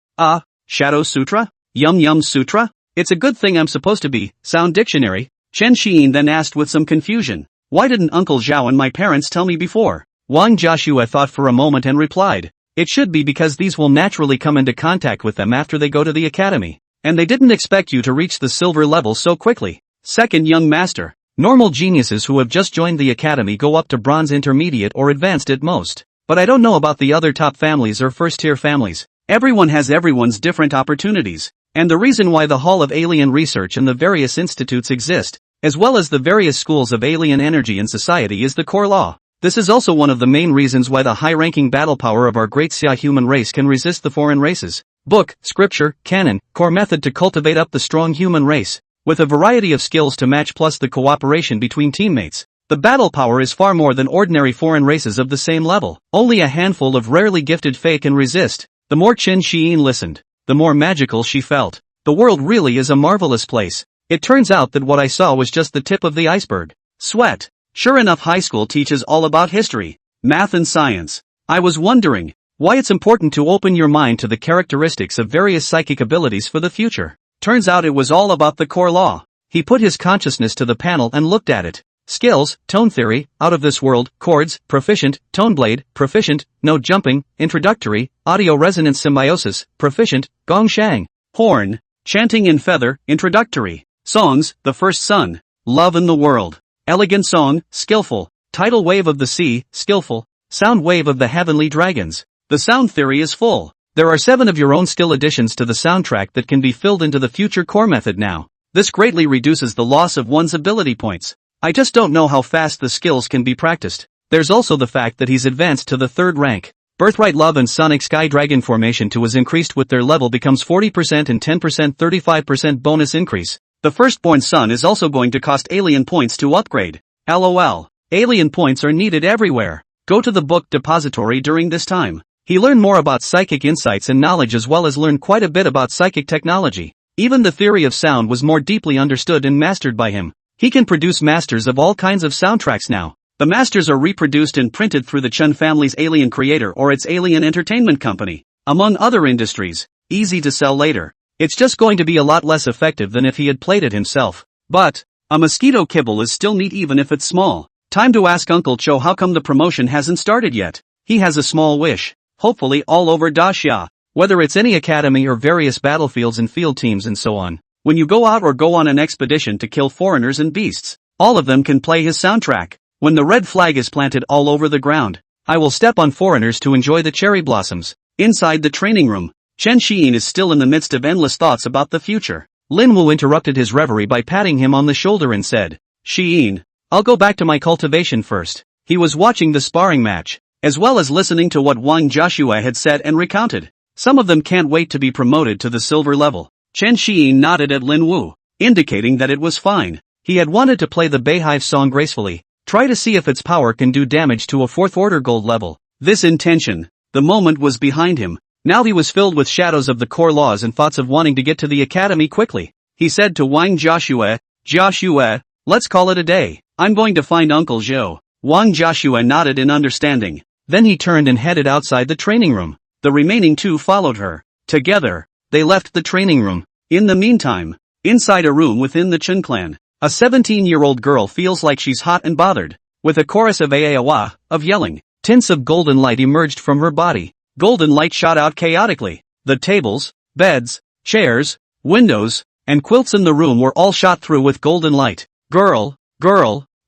Shadow Sutra? Yum Yum Sutra? It's a good thing I'm supposed to be, sound dictionary. Chen Xiyin then asked with some confusion. Why didn't Uncle Zhao and my parents tell me before? Wang Joshua thought for a moment and replied. It should be because these will naturally come into contact with them after they go to the academy. And they didn't expect you to reach the silver level so quickly. Second young master. Normal geniuses who have just joined the academy go up to bronze intermediate or advanced at most. But I don't know about the other top families or first-tier families. Everyone has everyone's different opportunities. And the reason why the Hall of Alien Research and the various institutes exist, as well as the various schools of alien energy in society, is the core law. This is also one of the main reasons why the high-ranking battle power of our great Xia human race can resist the foreign races. Book, scripture, canon, core method to cultivate up the strong human race, with a variety of skills to match plus the cooperation between teammates. The battle power is far more than ordinary foreign races of the same level. Only a handful of rarely gifted Fae can resist. The more Chen Xiyin listened, the more magical she felt. The world really is a marvelous place. It turns out that what I saw was just the tip of the iceberg. Sweat. Sure enough, high school teaches all about history, math and science. I was wondering why it's important to open your mind to the characteristics of various psychic abilities for the future. Turns out it was all about the core law. He put his consciousness to the panel and looked at it. Skills, tone theory, out of this world, chords, proficient, tone blade, proficient, note jumping, introductory, audio resonance symbiosis, proficient, gong shang, horn, chanting in feather, introductory, songs, the first sun, love in the world, elegant song, skillful, tidal wave of the sea, skillful, sound wave of the heavenly dragons. The sound theory is full. There are 7 of your own skill additions to the soundtrack that can be filled into the future core method now. This greatly reduces the loss of one's ability points. I just don't know how fast the skills can be practiced. There's also the fact that he's advanced to the 3rd rank. Birthright Love and Sonic Sky Dragon formation 2 is increased with their level becomes 40% and 10% 35% bonus increase. The firstborn son is also going to cost alien points to upgrade. LOL. Alien points are needed everywhere. Go to the book depository during this time. He learned more about psychic insights and knowledge as well as learned quite a bit about psychic technology. Even the theory of sound was more deeply understood and mastered by him. He can produce masters of all kinds of soundtracks now. The masters are reproduced and printed through the Chen family's alien creator or its alien entertainment company, among other industries. Easy to sell later. It's just going to be a lot less effective than if he had played it himself. But a mosquito kibble is still neat even if it's small. Time to ask Uncle Cho how come the promotion hasn't started yet. He has a small wish. Hopefully all over Daxia, whether it's any academy or various battlefields and field teams and so on. When you go out or go on an expedition to kill foreigners and beasts, all of them can play his soundtrack. When the red flag is planted all over the ground, I will step on foreigners to enjoy the cherry blossoms. Inside the training room, Chen Xiyin is still in the midst of endless thoughts about the future. Lin Wu interrupted his reverie by patting him on the shoulder and said, Xiyin, I'll go back to my cultivation first. He was watching the sparring match, as well as listening to what Wang Joshua had said and recounted. Some of them can't wait to be promoted to the silver level. Chen Xiyin nodded at Lin Wu, indicating that it was fine. He had wanted to play the Beehive song gracefully, try to see if its power can do damage to a 4th order gold level. This intention, the moment was behind him. Now he was filled with shadows of the core laws and thoughts of wanting to get to the academy quickly. He said to Wang Joshua, Joshua, let's call it a day. I'm going to find Uncle Zhou. Wang Joshua nodded in understanding. Then he turned and headed outside the training room. The remaining 2 followed her. Together, they left the training room. In the meantime, inside a room within the Chen clan, a 17-year-old girl feels like she's hot and bothered. With a chorus of aawa, of yelling, tints of golden light emerged from her body. Golden light shot out chaotically. The tables, beds, chairs, windows, and quilts in the room were all shot through with golden light. Girl,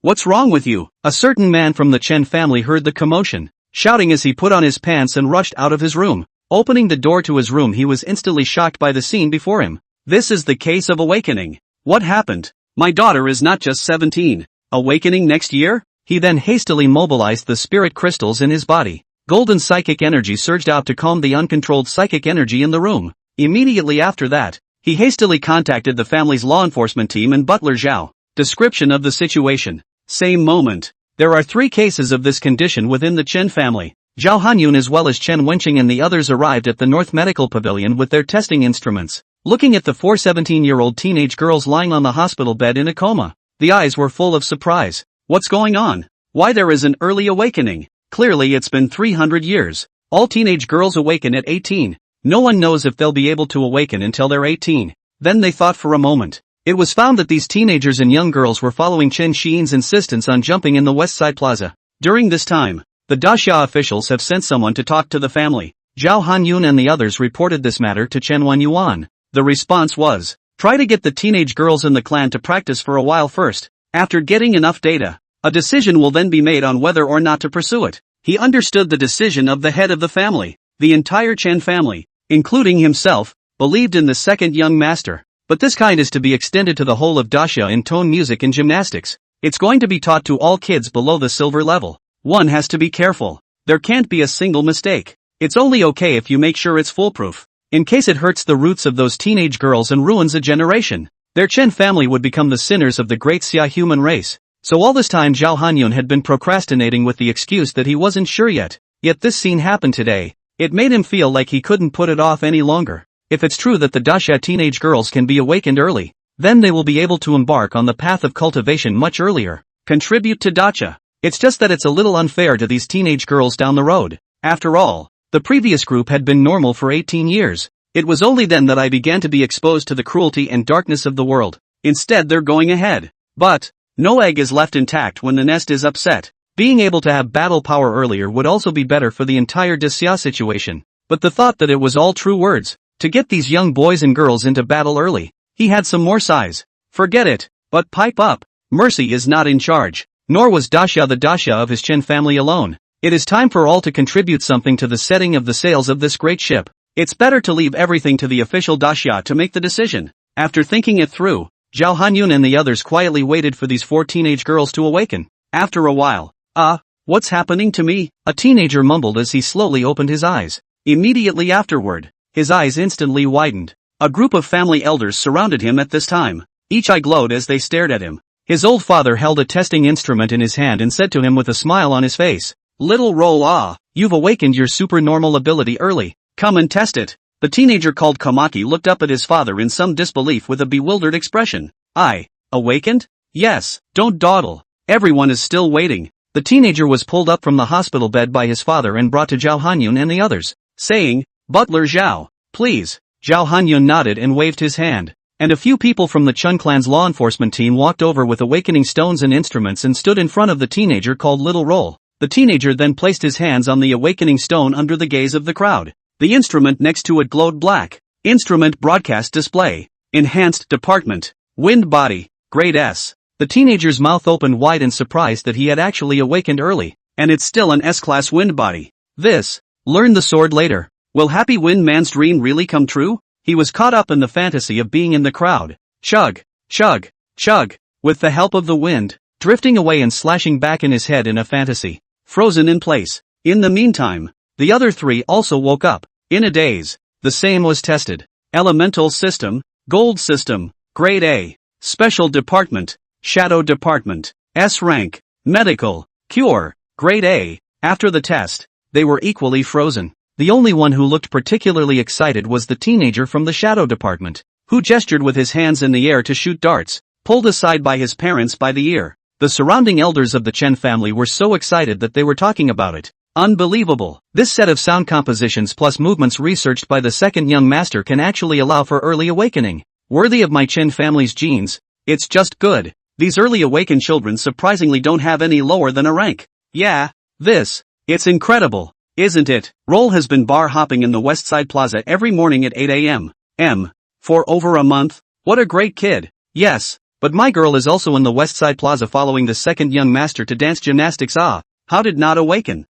what's wrong with you? A certain man from the Chen family heard the commotion, shouting as he put on his pants and rushed out of his room. Opening the door to his room, he was instantly shocked by the scene before him. This is the case of awakening. What happened? My daughter is not just 17. Awakening next year? He then hastily mobilized the spirit crystals in his body. Golden psychic energy surged out to calm the uncontrolled psychic energy in the room. Immediately after that, he hastily contacted the family's law enforcement team and Butler Zhao. Description of the situation. Same moment. There are 3 cases of this condition within the Chen family. Zhao Hanyun as well as Chen Wenqing and the others arrived at the North Medical Pavilion with their testing instruments. Looking at the 4 17-year-old teenage girls lying on the hospital bed in a coma, the eyes were full of surprise. What's going on? Why there is an early awakening? Clearly it's been 300 years. All teenage girls awaken at 18. No one knows if they'll be able to awaken until they're 18. Then they thought for a moment. It was found that these teenagers and young girls were following Chen Xian's insistence on jumping in the West Side Plaza. During this time, the Daxia officials have sent someone to talk to the family. Zhao Hanyun and the others reported this matter to Chen Wenyuan. The response was, try to get the teenage girls in the clan to practice for a while first. After getting enough data, a decision will then be made on whether or not to pursue it. He understood the decision of the head of the family. The entire Chen family, including himself, believed in the second young master. But this kind is to be extended to the whole of Daxia in tone music and gymnastics. It's going to be taught to all kids below the silver level. One has to be careful. There can't be a single mistake. It's only okay if you make sure it's foolproof. In case it hurts the roots of those teenage girls and ruins a generation, their Chen family would become the sinners of the great Xia human race. So all this time Zhao Hanyun had been procrastinating with the excuse that he wasn't sure yet. Yet this scene happened today. It made him feel like he couldn't put it off any longer. If it's true that the Daxia teenage girls can be awakened early, then they will be able to embark on the path of cultivation much earlier. Contribute to Daxia. It's just that it's a little unfair to these teenage girls down the road. After all, the previous group had been normal for 18 years. It was only then that I began to be exposed to the cruelty and darkness of the world. Instead they're going ahead. But, no egg is left intact when the nest is upset. Being able to have battle power earlier would also be better for the entire Daxia situation. But the thought that it was all true words, to get these young boys and girls into battle early, he had some more size. Forget it, but pipe up. Mercy is not in charge. Nor was Daxia the Daxia of his Chen family alone. It is time for all to contribute something to the setting of the sails of this great ship. It's better to leave everything to the official Daxia to make the decision. After thinking it through, Zhao Hanyun and the others quietly waited for these 4 teenage girls to awaken. After a while, what's happening to me? A teenager mumbled as he slowly opened his eyes. Immediately afterward, his eyes instantly widened. A group of family elders surrounded him at this time. Each eye glowed as they stared at him. His old father held a testing instrument in his hand and said to him with a smile on his face, "Little Roll, you've awakened your supernormal ability early. Come and test it." The teenager called Komaki looked up at his father in some disbelief with a bewildered expression. "I, awakened? Yes, don't dawdle. Everyone is still waiting." The teenager was pulled up from the hospital bed by his father and brought to Zhao Hanyun and the others, saying, "Butler Zhao, please." Zhao Hanyun nodded and waved his hand. And a few people from the Chun clan's law enforcement team walked over with awakening stones and instruments and stood in front of the teenager called Little Roll. The teenager then placed his hands on the awakening stone under the gaze of the crowd. The instrument next to it glowed black. Instrument broadcast display. Enhanced department. Wind body. Grade S. The teenager's mouth opened wide in surprise that he had actually awakened early, and it's still an S-class wind body. Learn the sword later. Will Happy Wind Man's dream really come true? He was caught up in the fantasy of being in the crowd. Chug, chug, chug, with the help of the wind, drifting away and slashing back in his head in a fantasy. Frozen in place. In the meantime, the other 3 also woke up. In a daze. The same was tested. Elemental system, gold system, grade A, special department, shadow department, S rank, medical, cure, grade A. After the test, they were equally frozen. The only one who looked particularly excited was the teenager from the shadow department, who gestured with his hands in the air to shoot darts, pulled aside by his parents by the ear. The surrounding elders of the Chen family were so excited that they were talking about it. Unbelievable. This set of sound compositions plus movements researched by the second young master can actually allow for early awakening. Worthy of my Chen family's genes. It's just good. These early awakened children surprisingly don't have any lower than a rank. Yeah, it's incredible. Isn't it? Roll has been bar hopping in the West Side Plaza every morning at 8 a.m. For over a month? What a great kid. Yes, but my girl is also in the West Side Plaza following the second young master to dance gymnastics. How did not awaken?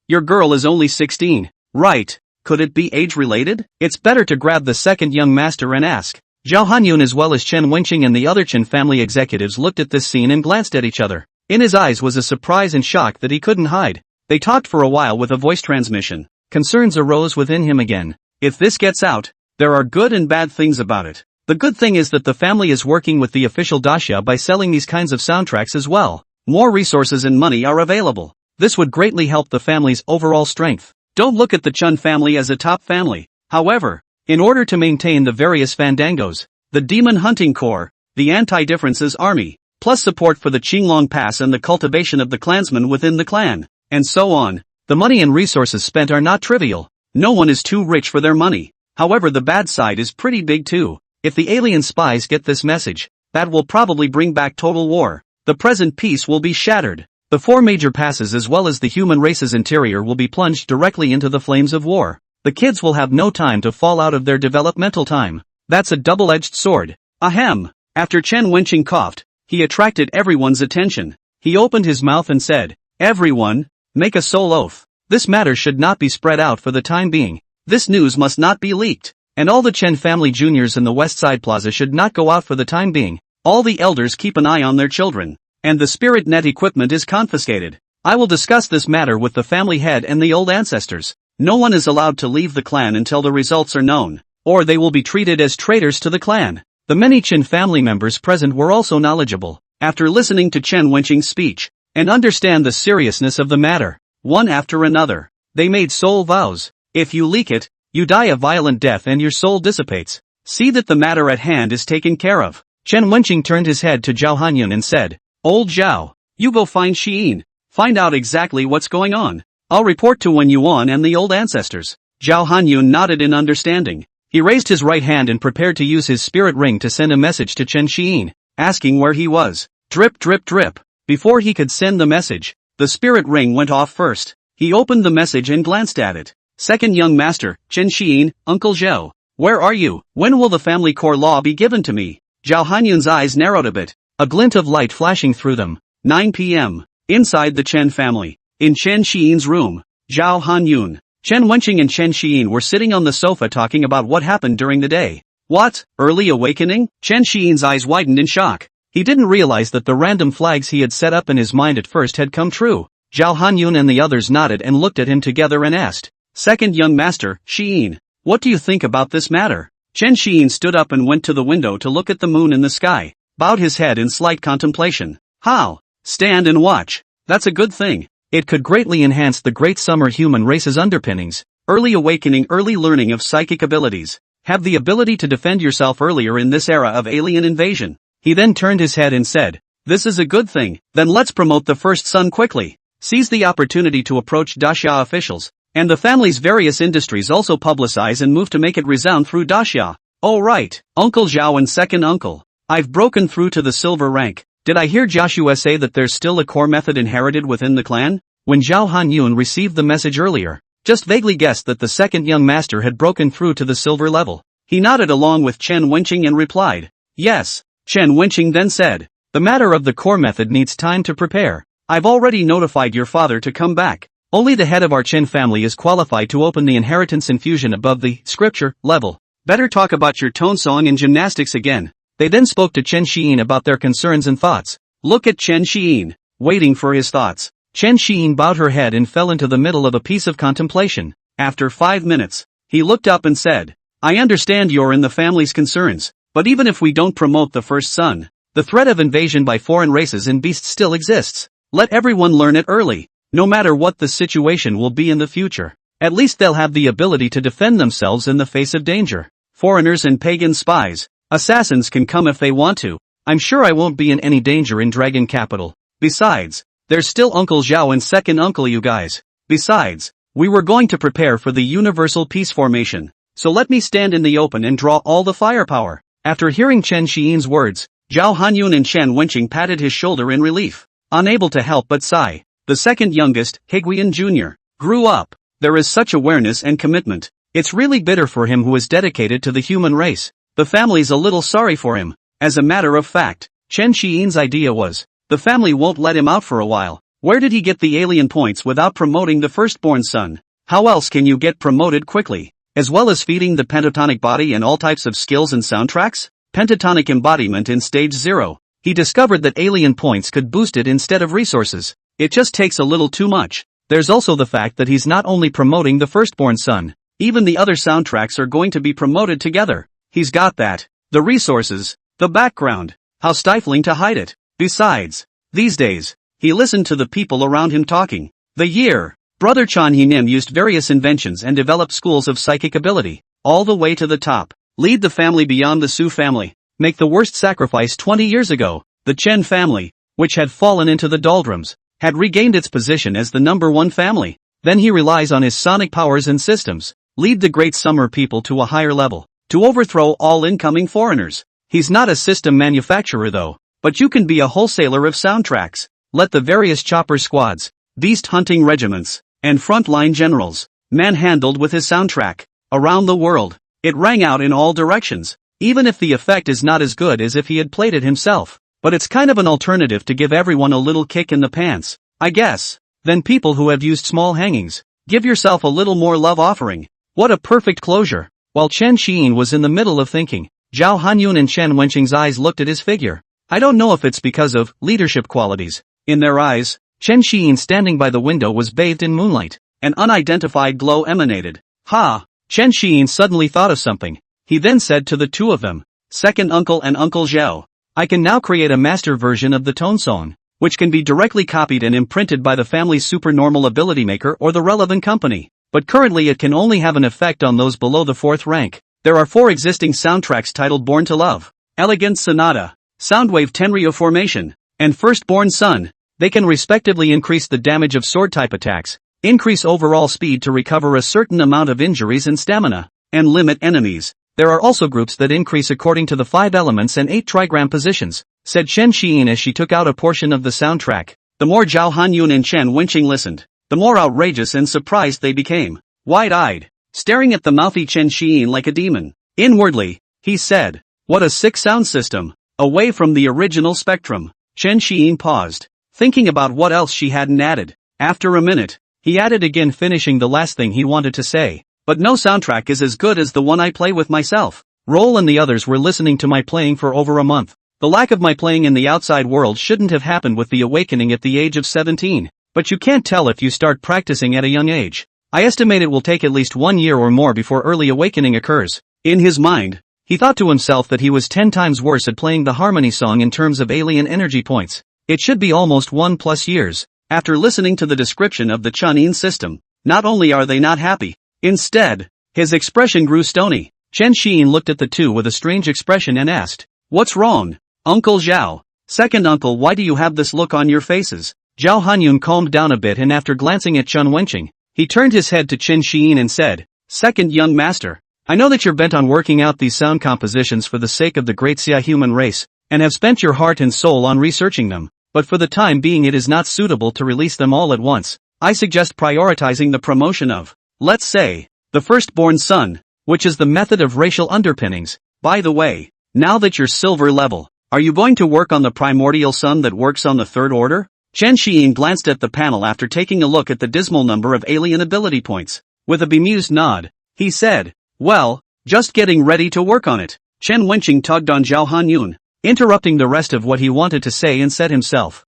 Your girl is only 16. Right. Could it be age-related? It's better to grab the second young master and ask. Zhao Hanyun as well as Chen Wenqing and the other Chen family executives looked at this scene and glanced at each other. In his eyes was a surprise and shock that he couldn't hide. They talked for a while with a voice transmission. Concerns arose within him again. If this gets out, there are good and bad things about it. The good thing is that the family is working with the official Daxia by selling these kinds of soundtracks as well. More resources and money are available. This would greatly help the family's overall strength. Don't look at the Chun family as a top family. However, in order to maintain the various fandangos, the Demon Hunting Corps, the Anti-Differences Army, plus support for the Qinglong Pass and the cultivation of the clansmen within the clan, and so on, the money and resources spent are not trivial. No one is too rich for their money. However, the bad side is pretty big too. If the alien spies get this message, that will probably bring back total war. The present peace will be shattered. The 4 major passes as well as the human race's interior will be plunged directly into the flames of war. The kids will have no time to fall out of their developmental time. That's a double-edged sword. Ahem. After Chen Wenqing coughed, he attracted everyone's attention. He opened his mouth and said, "Everyone, make a soul oath. This matter should not be spread out for the time being. This news must not be leaked. And all the Chen family juniors in the West Side Plaza should not go out for the time being. All the elders keep an eye on their children. And the spirit net equipment is confiscated. I will discuss this matter with the family head and the old ancestors. No one is allowed to leave the clan until the results are known, or they will be treated as traitors to the clan." The many Chen family members present were also knowledgeable. After listening to Chen Wenqing's speech, and understand the seriousness of the matter, one after another, they made soul vows. If you leak it, you die a violent death and your soul dissipates. See that the matter at hand is taken care of. Chen Wenqing turned his head to Zhao Hanyun and said, "Old Zhao, you go find Xiyin. Find out exactly what's going on. I'll report to Wen Yuan and the old ancestors." Zhao Hanyun nodded in understanding. He raised his right hand and prepared to use his spirit ring to send a message to Chen Xiyin, asking where he was. Drip drip drip. Before he could send the message, the spirit ring went off first. He opened the message and glanced at it. "Second young master, Chen Xiyin, Uncle Zhao. Where are you? When will the family core law be given to me?" Zhao Hanyun's eyes narrowed a bit, a glint of light flashing through them. 9 p.m. Inside the Chen family. In Chen Xiyin's room. Zhao Hanyun, Chen Wenqing and Chen Xiyin were sitting on the sofa talking about what happened during the day. What? Early awakening? Chen Xiyin's eyes widened in shock. He didn't realize that the random flags he had set up in his mind at first had come true. Zhao Hanyun and the others nodded and looked at him together and asked, "Second young master, Xiyin, what do you think about this matter?" Chen Xiyin stood up and went to the window to look at the moon in the sky, bowed his head in slight contemplation. "How? Stand and watch. That's a good thing. It could greatly enhance the great summer human race's underpinnings. Early awakening, early learning of psychic abilities. Have the ability to defend yourself earlier in this era of alien invasion." He then turned his head and said, "This is a good thing. Then let's promote the first son quickly. Seize the opportunity to approach Daxia officials, and the family's various industries also publicize and move to make it resound through Daxia. Oh right, Uncle Zhao and second uncle. I've broken through to the silver rank. Did I hear Joshua say that there's still a core method inherited within the clan?" When Zhao Hanyun received the message earlier, just vaguely guessed that the second young master had broken through to the silver level. He nodded along with Chen Wenqing and replied, "Yes." Chen Wenqing then said, "The matter of the core method needs time to prepare. I've already notified your father to come back. Only the head of our Chen family is qualified to open the inheritance infusion above the scripture level. Better talk about your tone song and gymnastics again." They then spoke to Chen Xiyin about their concerns and thoughts. Look at Chen Xiyin, waiting for his thoughts. Chen Xiyin bowed her head and fell into the middle of a piece of contemplation. After 5 minutes, he looked up and said, "I understand you're in the family's concerns, but even if we don't promote the first son, the threat of invasion by foreign races and beasts still exists. Let everyone learn it early. No matter what the situation will be in the future, at least they'll have the ability to defend themselves in the face of danger. Foreigners and pagan spies, assassins can come if they want to. I'm sure I won't be in any danger in Dragon Capital. Besides, there's still Uncle Zhao and second uncle you guys. Besides, we were going to prepare for the universal peace formation, so let me stand in the open and draw all the firepower." After hearing Chen Xiyin's words, Zhao Hanyun and Chen Wenqing patted his shoulder in relief, unable to help but sigh. The second youngest, Heguian Jr., grew up. There is such awareness and commitment. It's really bitter for him who is dedicated to the human race. The family's a little sorry for him. As a matter of fact, Chen Xiyin's idea was, the family won't let him out for a while. Where did he get the alien points without promoting the firstborn son? How else can you get promoted quickly? As well as feeding the pentatonic body and all types of skills and soundtracks? Pentatonic embodiment in stage 0. He discovered that alien points could boost it instead of resources. It just takes a little too much. There's also the fact that he's not only promoting the firstborn son, even the other soundtracks are going to be promoted together. He's got that. The resources, the background. How stifling to hide it. Besides, these days, he listened to the people around him talking. The year, Brother Chan He-nim used various inventions and developed schools of psychic ability, all the way to the top. Lead the family beyond the Su family. Make the worst sacrifice 20 years ago. The Chen family, which had fallen into the doldrums, had regained its position as the #1 family. Then he relies on his sonic powers and systems. lead the great summer people to a higher level, to overthrow all incoming foreigners. He's not a system manufacturer though, but you can be a wholesaler of soundtracks. Let the various chopper squads, beast hunting regiments, and frontline generals, manhandled with his soundtrack, around the world. It rang out in all directions, even if the effect is not as good as if he had played it himself. But it's kind of an alternative to give everyone a little kick in the pants, I guess. Then people who have used small hangings, give yourself a little more love offering. What a perfect closure. While Chen Xiyin was in the middle of thinking, Zhao Hanyun and Chen Wenqing's eyes looked at his figure. I don't know if it's because of leadership qualities. In their eyes, Chen Xiyin standing by the window was bathed in moonlight. An unidentified glow emanated. Ha! Chen Xiyin suddenly thought of something. He then said to the two of them, Second Uncle and Uncle Zhao, I can now create a master version of the tone song, which can be directly copied and imprinted by the family's supernormal ability maker or the relevant company. But currently it can only have an effect on those below the 4th rank. There are 4 existing soundtracks titled Born to Love, Elegant Sonata, Soundwave Tenryo Formation, and Firstborn Son. They can respectively increase the damage of sword-type attacks, increase overall speed to recover a certain amount of injuries and stamina, and limit enemies. There are also groups that increase according to the 5 elements and 8 trigram positions, said Chen Xiyin as she took out a portion of the soundtrack. The more Zhao Hanyun and Chen Wenqing listened, the more outrageous and surprised they became. Wide-eyed, staring at the mouthy Chen Xiyin like a demon. Inwardly, he said, what a sick sound system. Away from the original spectrum. Chen Xiyin paused, thinking about what else she hadn't added. After a minute, he added again, finishing the last thing he wanted to say. But no soundtrack is as good as the one I play with myself. Roll and the others were listening to my playing for over a month. The lack of my playing in the outside world shouldn't have happened with the awakening at the age of 17. But you can't tell if you start practicing at a young age. I estimate it will take at least 1 year or more before early awakening occurs. In his mind, he thought to himself that he was 10 times worse at playing the harmony song in terms of alien energy points. It should be almost 1+ years. After listening to the description of the Chunin system, not only are they not happy, instead, his expression grew stony. Chen Xiyin looked at the two with a strange expression and asked, What's wrong, Uncle Zhao? Second uncle, why do you have this look on your faces? Zhao Hanyun calmed down a bit and after glancing at Chen Wenqing, he turned his head to Chen Xiyin and said, Second young master, I know that you're bent on working out these sound compositions for the sake of the great Xia human race, and have spent your heart and soul on researching them, but for the time being it is not suitable to release them all at once. I suggest prioritizing the promotion of, let's say, the firstborn son, which is the method of racial underpinnings. By the way, now that you're silver level, are you going to work on the primordial son that works on the 3rd order? Chen Xiyin glanced at the panel after taking a look at the dismal number of alien ability points. With a bemused nod, he said, Well, just getting ready to work on it. Chen Wenqing tugged on Zhao Hanyun, interrupting the rest of what he wanted to say and said himself,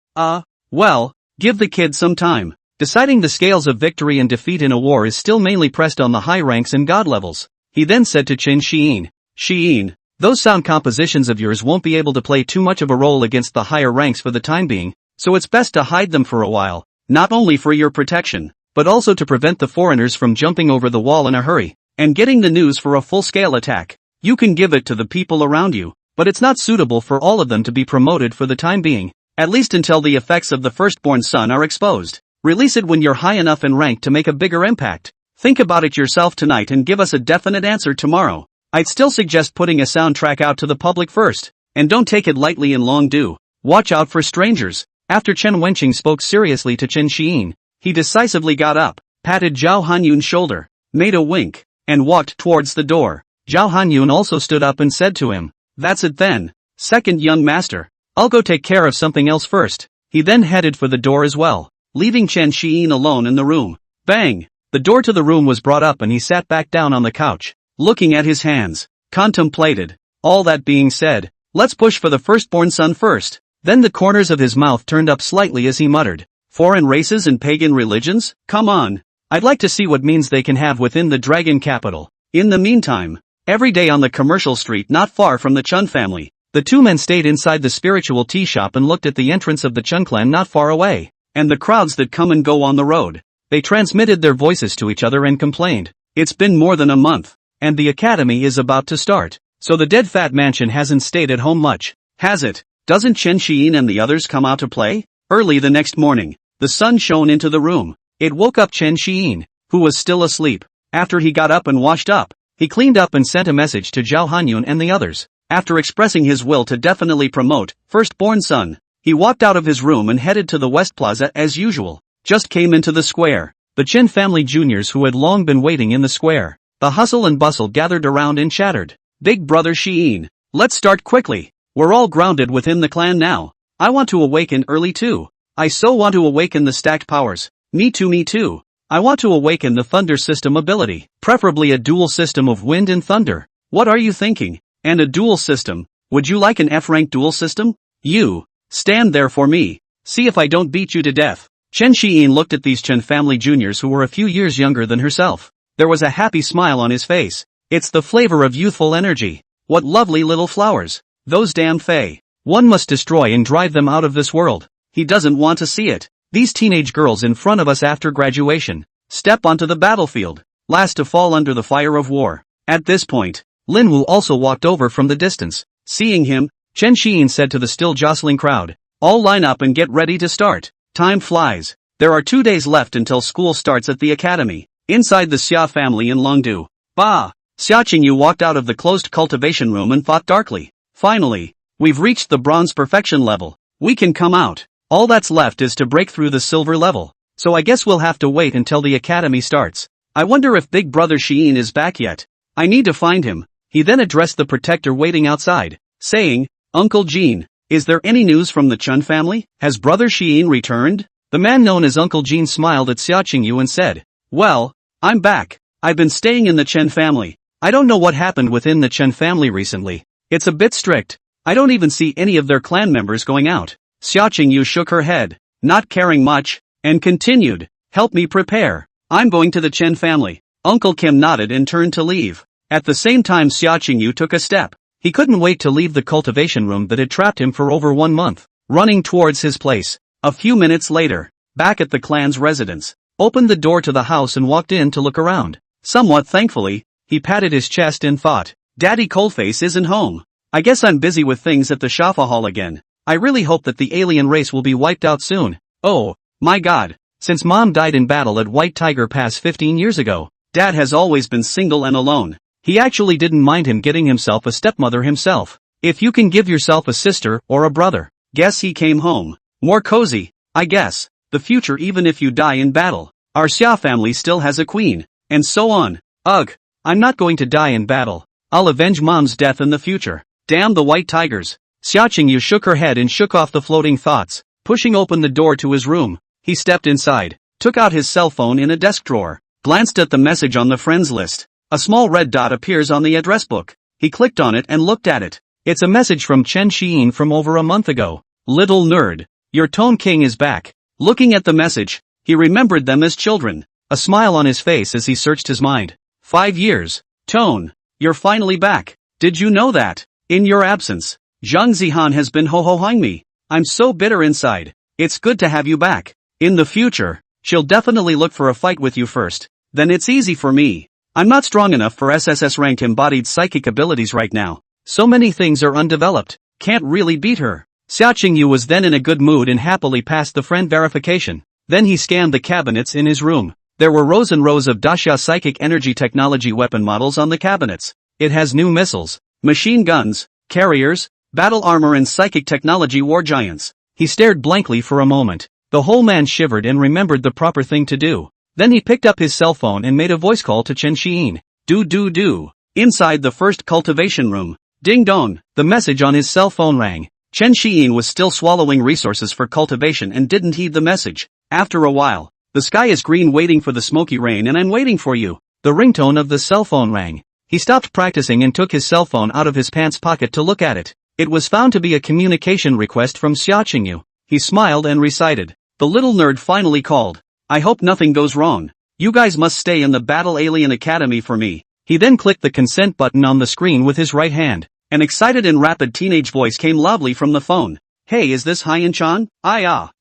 well, give the kid some time. Deciding the scales of victory and defeat in a war is still mainly pressed on the high ranks and god levels. He then said to Chen Xiyin, Xiyin, those sound compositions of yours won't be able to play too much of a role against the higher ranks for the time being, so it's best to hide them for a while, not only for your protection, but also to prevent the foreigners from jumping over the wall in a hurry, and getting the news for a full-scale attack. You can give it to the people around you, but it's not suitable for all of them to be promoted for the time being, at least until the effects of the firstborn son are exposed. Release it when you're high enough in rank to make a bigger impact. Think about it yourself tonight and give us a definite answer tomorrow. I'd still suggest putting a soundtrack out to the public first, and don't take it lightly in long due. Watch out for strangers. After Chen Wenqing spoke seriously to Chen Xiyin, he decisively got up, patted Zhao Hanyun's shoulder, made a wink, and walked towards the door. Zhao Hanyun also stood up and said to him, That's it then, second young master. I'll go take care of something else first. He then headed for the door as well, leaving Chen Xiyin alone in the room. Bang! The door to the room was brought up and he sat back down on the couch, looking at his hands, contemplated. All that being said, let's push for the firstborn son first. Then the corners of his mouth turned up slightly as he muttered, Foreign races and pagan religions? Come on! I'd like to see what means they can have within the dragon capital. In the meantime, every day on the commercial street not far from the Chun family, the two men stayed inside the spiritual tea shop and looked at the entrance of the Chun clan not far away, and the crowds that come and go on the road. They transmitted their voices to each other and complained, It's been more than a month, and the academy is about to start, so the dead fat mansion hasn't stayed at home much, has it? Doesn't Chen Xiyin and the others come out to play? Early the next morning, the sun shone into the room. It woke up Chen Xiyin, who was still asleep. After he got up and washed up, he cleaned up and sent a message to Zhao Hanyun and the others. After expressing his will to definitely promote firstborn son, he walked out of his room and headed to the West Plaza as usual. Just came into the square. The Chen family juniors who had long been waiting in the square. The hustle and bustle gathered around and chattered. Big brother Shein, let's start quickly. We're all grounded within the clan now. I want to awaken early too. I so want to awaken the stacked powers. Me too. I want to awaken the thunder system ability. Preferably a dual system of wind and thunder. What are you thinking? And a dual system? Would you like an F-rank dual system? You. Stand there for me. See if I don't beat you to death. Chen Xiyin looked at these Chen family juniors who were a few years younger than herself. There was a happy smile on his face. It's the flavor of youthful energy. What lovely little flowers. Those damn Fae. One must destroy and drive them out of this world. He doesn't want to see it. These teenage girls in front of us after graduation. Step onto the battlefield. Last to fall under the fire of war. At this point, Lin Wu also walked over from the distance. Seeing him, Chen Xiyin said to the still jostling crowd, all line up and get ready to start. Time flies. There are 2 days left until school starts at the academy. Inside the Xia family in Longdu. Bah! Xia Qingyu walked out of the closed cultivation room and thought darkly. Finally, we've reached the bronze perfection level. We can come out. All that's left is to break through the silver level. So I guess we'll have to wait until the academy starts. I wonder if big brother Shein is back yet. I need to find him. He then addressed the protector waiting outside, saying, Uncle Jean, is there any news from the Chun family? Has brother Shein returned? The man known as Uncle Jean smiled at Xia Qingyu and said, well, I'm back. I've been staying in the Chen family. I don't know what happened within the Chen family recently. It's a bit strict. I don't even see any of their clan members going out. Xia Qingyu shook her head, not caring much, and continued, help me prepare. I'm going to the Chen family. Uncle Kim nodded and turned to leave. At the same time Xia Qingyu took a step. He couldn't wait to leave the cultivation room that had trapped him for over 1 month. Running towards his place. A few minutes later, back at the clan's residence, opened the door to the house and walked in to look around. Somewhat thankfully, he patted his chest and thought, Daddy Coldface isn't home. I guess I'm busy with things at the Shafa Hall again. I really hope that the alien race will be wiped out soon. Oh, my god. Since Mom died in battle at White Tiger Pass 15 years ago, Dad has always been single and alone. He actually didn't mind him getting himself a stepmother himself. If you can give yourself a sister or a brother, guess he came home. More cozy, I guess. The future even if you die in battle. Our Xia family still has a queen. And so on. Ugh. I'm not going to die in battle. I'll avenge Mom's death in the future. Damn the white tigers. Xia Qingyu shook her head and shook off the floating thoughts. Pushing open the door to his room, he stepped inside, took out his cell phone in a desk drawer, glanced at the message on the friends list. A small red dot appears on the address book. He clicked on it and looked at it. It's a message from Chen Xiyin from over a month ago. Little nerd. Your Tone King is back. Looking at the message, he remembered them as children. A smile on his face as he searched his mind. 5 years. Tone. You're finally back. Did you know that? In your absence, Zhang Zihan has been ho-ho-hing me. I'm so bitter inside. It's good to have you back. In the future, she'll definitely look for a fight with you first. Then it's easy for me. I'm not strong enough for SSS ranked embodied psychic abilities right now. So many things are undeveloped. Can't really beat her. Xia Qingyu was then in a good mood and happily passed the friend verification. Then he scanned the cabinets in his room. There were rows and rows of Daxia psychic energy technology weapon models on the cabinets. It has new missiles, machine guns, carriers, battle armor and psychic technology war giants. He stared blankly for a moment. The whole man shivered and remembered the proper thing to do. Then he picked up his cell phone and made a voice call to Chen Xiyin. Do. Inside the first cultivation room. Ding dong, the message on his cell phone rang. Chen Xiyin was still swallowing resources for cultivation and didn't heed the message. After a while, the sky is green waiting for the smoky rain and I'm waiting for you. The ringtone of the cell phone rang. He stopped practicing and took his cell phone out of his pants pocket to look at it. It was found to be a communication request from Xia Qingyu. He smiled and recited. The little nerd finally called. I hope nothing goes wrong. You guys must stay in the Battle Alien Academy for me. He then clicked the consent button on the screen with his right hand. An excited and rapid teenage voice came loudly from the phone. Hey, is this Hyan-chan?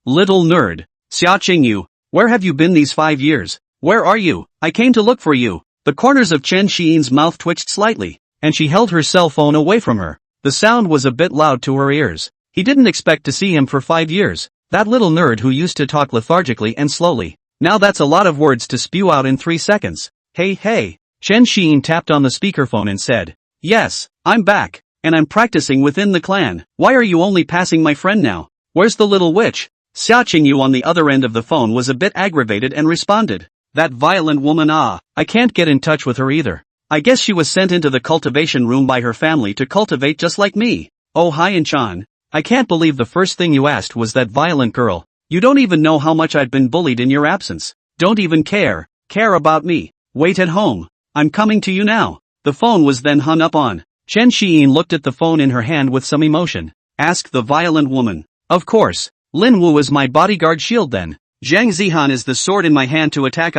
Little nerd. Xia Qingyu, where have you been these 5 years? Where are you? I came to look for you. The corners of Chen Xiyin's mouth twitched slightly, and she held her cell phone away from her. The sound was a bit loud to her ears. He didn't expect to see him for 5 years. That little nerd who used to talk lethargically and slowly. Now that's a lot of words to spew out in 3 seconds. Hey. Chen Xiyin tapped on the speakerphone and said, "Yes, I'm back, and I'm practicing within the clan. Why are you only passing my friend now? Where's the little witch?" Xia Qingyu on the other end of the phone was a bit aggravated and responded, "That violent woman, I can't get in touch with her either. I guess she was sent into the cultivation room by her family to cultivate just like me. Oh hi Chan, I can't believe the first thing you asked was that violent girl. You don't even know how much I've been bullied in your absence. Don't even care about me. Wait at home. I'm coming to you now." The phone was then hung up on. Chen Xiyin looked at the phone in her hand with some emotion. Asked the violent woman. "Of course. Lin Wu is my bodyguard shield then. Zhang Zihan is the sword in my hand to attack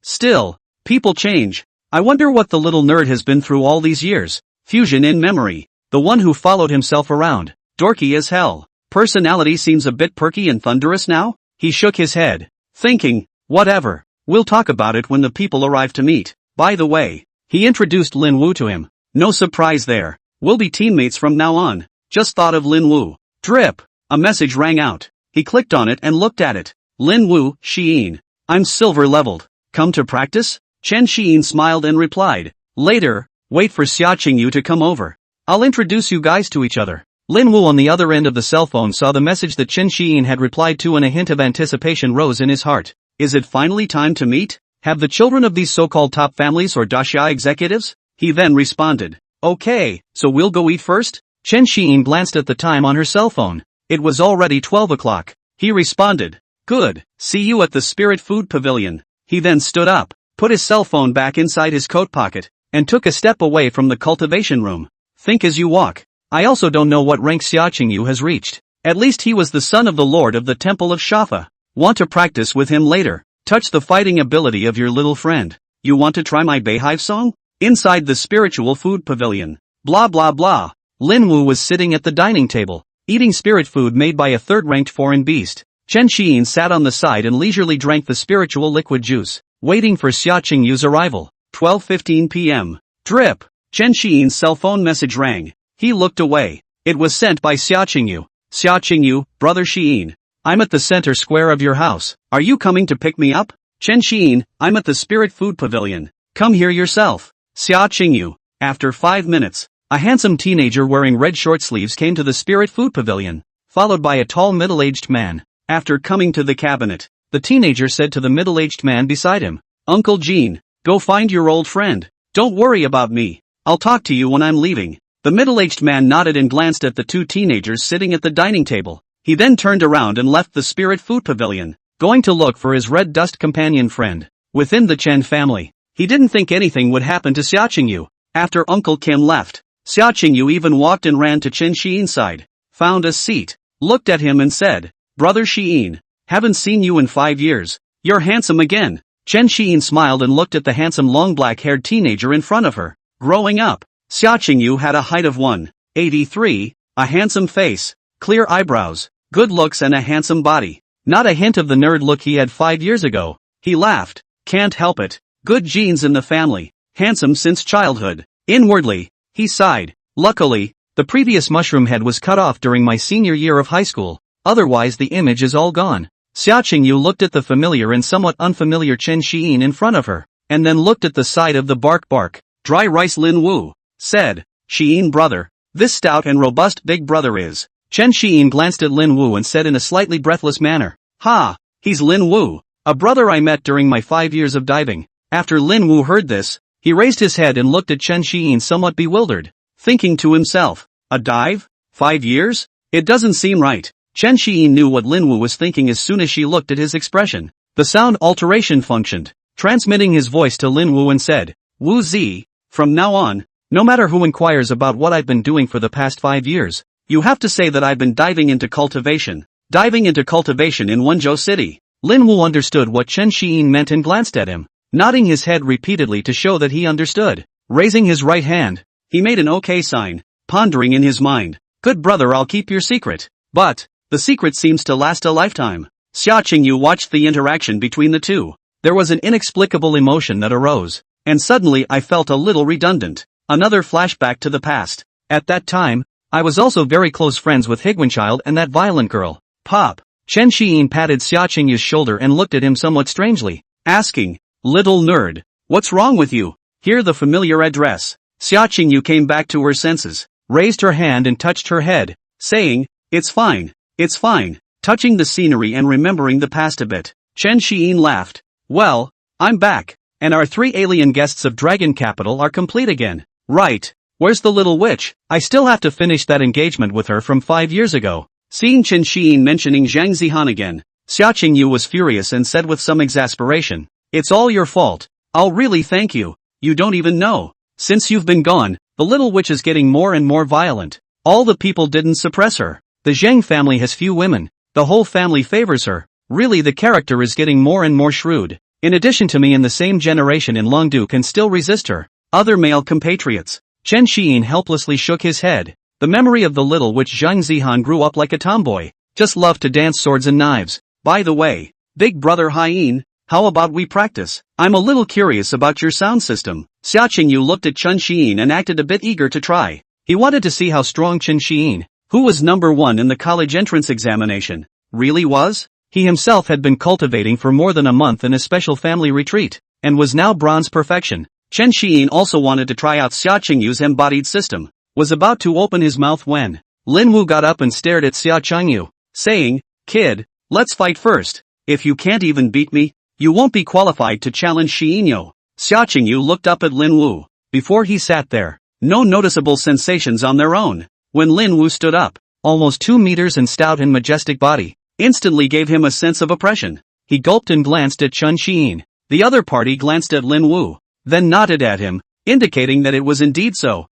Still, people change. I wonder what the little nerd has been through all these years. Fusion in memory. The one who followed himself around. Dorky as hell. Personality seems a bit perky and thunderous now?" He shook his head. Thinking, whatever. We'll talk about it when the people arrive to meet. By the way, he introduced Lin Wu to him. No surprise there. We'll be teammates from now on. Just thought of Lin Wu. Drip. A message rang out. He clicked on it and looked at it. Lin Wu, Xiyin. I'm silver leveled. Come to practice? Chen Xiyin smiled and replied. Later, wait for Xia Qingyu to come over. I'll introduce you guys to each other. Lin Wu on the other end of the cell phone saw the message that Chen Xiyin had replied to and a hint of anticipation rose in his heart. Is it finally time to meet? Have the children of these so-called top families or daxia executives? He then responded. Okay, so we'll go eat first? Chen Xiyin glanced at the time on her cell phone. It was already 12 o'clock. He responded. Good, see you at the Spirit Food Pavilion. He then stood up, put his cell phone back inside his coat pocket, and took a step away from the cultivation room. Think as you walk. I also don't know what rank Xia Qingyu has reached. At least he was the son of the lord of the Temple of Shafa. Want to practice with him later. Touch the fighting ability of your little friend. You want to try my Beehive song? Inside the Spiritual Food Pavilion. Blah blah blah. Lin Wu was sitting at the dining table, eating spirit food made by a third-ranked foreign beast. Chen Xiyin sat on the side and leisurely drank the spiritual liquid juice, waiting for Xia Qingyu's arrival. 12:15 p.m. Drip. Chen Xiyin's cell phone message rang. He looked away. It was sent by Xia Qingyu. Xia Qingyu, brother Xiyin. I'm at the center square of your house. Are you coming to pick me up? Chen Xiyin, I'm at the Spirit Food Pavilion. Come here yourself. Xia Qingyu. After 5 minutes, a handsome teenager wearing red short sleeves came to the Spirit Food Pavilion, followed by a tall middle-aged man. After coming to the cabinet, the teenager said to the middle-aged man beside him, Uncle Jean, go find your old friend. Don't worry about me. I'll talk to you when I'm leaving. The middle-aged man nodded and glanced at the two teenagers sitting at the dining table. He then turned around and left the Spirit Food Pavilion, going to look for his red dust companion friend. Within the Chen family, he didn't think anything would happen to Xia Qingyu. After Uncle Kim left, Xia Qingyu even walked and ran to Chen Xiyin's side, found a seat, looked at him and said, Brother Xiyin, haven't seen you in 5 years. You're handsome again. Chen Xiyin smiled and looked at the handsome long black-haired teenager in front of her. Growing up, Xia Qingyu had a height of 183, a handsome face, clear eyebrows, good looks and a handsome body. Not a hint of the nerd look he had 5 years ago. He laughed. Can't help it. Good genes in the family. Handsome since childhood. Inwardly, he sighed. Luckily, the previous mushroom head was cut off during my senior year of high school. Otherwise the image is all gone. Xia Qingyu looked at the familiar and somewhat unfamiliar Chen Xiyin in front of her, and then looked at the side of the bark, dry rice Lin Wu, said, Xiyin brother, this stout and robust big brother is. Chen Xiyin glanced at Lin Wu and said in a slightly breathless manner, Ha, he's Lin Wu, a brother I met during my 5 years of diving. After Lin Wu heard this, he raised his head and looked at Chen Xiyin somewhat bewildered, thinking to himself, a dive? 5 years? It doesn't seem right. Chen Xiyin knew what Lin Wu was thinking as soon as she looked at his expression. The sound alteration functioned, transmitting his voice to Lin Wu and said, Wu Zi, from now on, no matter who inquires about what I've been doing for the past 5 years, you have to say that I've been diving into cultivation in Wenzhou City. Lin Wu understood what Chen Xiyin meant and glanced at him, nodding his head repeatedly to show that he understood. Raising his right hand, he made an OK sign, pondering in his mind, Good brother, I'll keep your secret. But, the secret seems to last a lifetime. Xia Qingyu watched the interaction between the two. There was an inexplicable emotion that arose, and suddenly I felt a little redundant. Another flashback to the past. At that time, I was also very close friends with Higuanchild and that violent girl. Pop. Chen Xiyin patted Xia Qingyu's shoulder and looked at him somewhat strangely, asking, Little nerd, What's wrong with you? Hear the familiar address. Xia Qingyu came back to her senses, raised her hand and touched her head, saying, "It's fine, it's fine," touching the scenery and remembering the past a bit. Chen Xiyin laughed. "Well, I'm back, and our 3 alien guests of Dragon Capital are complete again. Right. Where's the little witch? I still have to finish that engagement with her from 5 years ago." Seeing Chen Xiyin mentioning Zhang Zihan again, Xia Qingyu was furious and said with some exasperation, "It's all your fault. I'll really thank you. You don't even know. Since you've been gone, the little witch is getting more and more violent. All the people didn't suppress her. The Zhang family has few women. The whole family favors her. Really, the character is getting more and more shrewd. In addition to me in the same generation in Longdu can still resist her. Other male compatriots." Chen Xiyin helplessly shook his head. The memory of the little witch Zhang Zihan grew up like a tomboy. Just loved to dance swords and knives. "By the way, big brother Haiyin, how about we practice? I'm a little curious about your sound system." Xia Qingyu looked at Chen Xiyin and acted a bit eager to try. He wanted to see how strong Chen Xiyin, who was number 1 in the college entrance examination, really was. He himself had been cultivating for more than a month in a special family retreat, and was now bronze perfection. Chen Xiyin also wanted to try out Xia Qingyu's embodied system, was about to open his mouth when Lin Wu got up and stared at Xia Qingyu, saying, "Kid, let's fight first. If you can't even beat me, you won't be qualified to challenge Xiinyo." Xia Qingyu looked up at Lin Wu. Before he sat there, no noticeable sensations on their own. When Lin Wu stood up, almost 2 meters and stout and majestic body, instantly gave him a sense of oppression. He gulped and glanced at Chen Xiyin. The other party glanced at Lin Wu, then nodded at him, indicating that it was indeed so.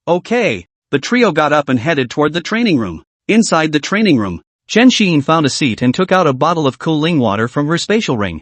Okay. The trio got up and headed toward the training room. Inside the training room, Chen Xiyin found a seat and took out a bottle of cooling water from her spatial ring.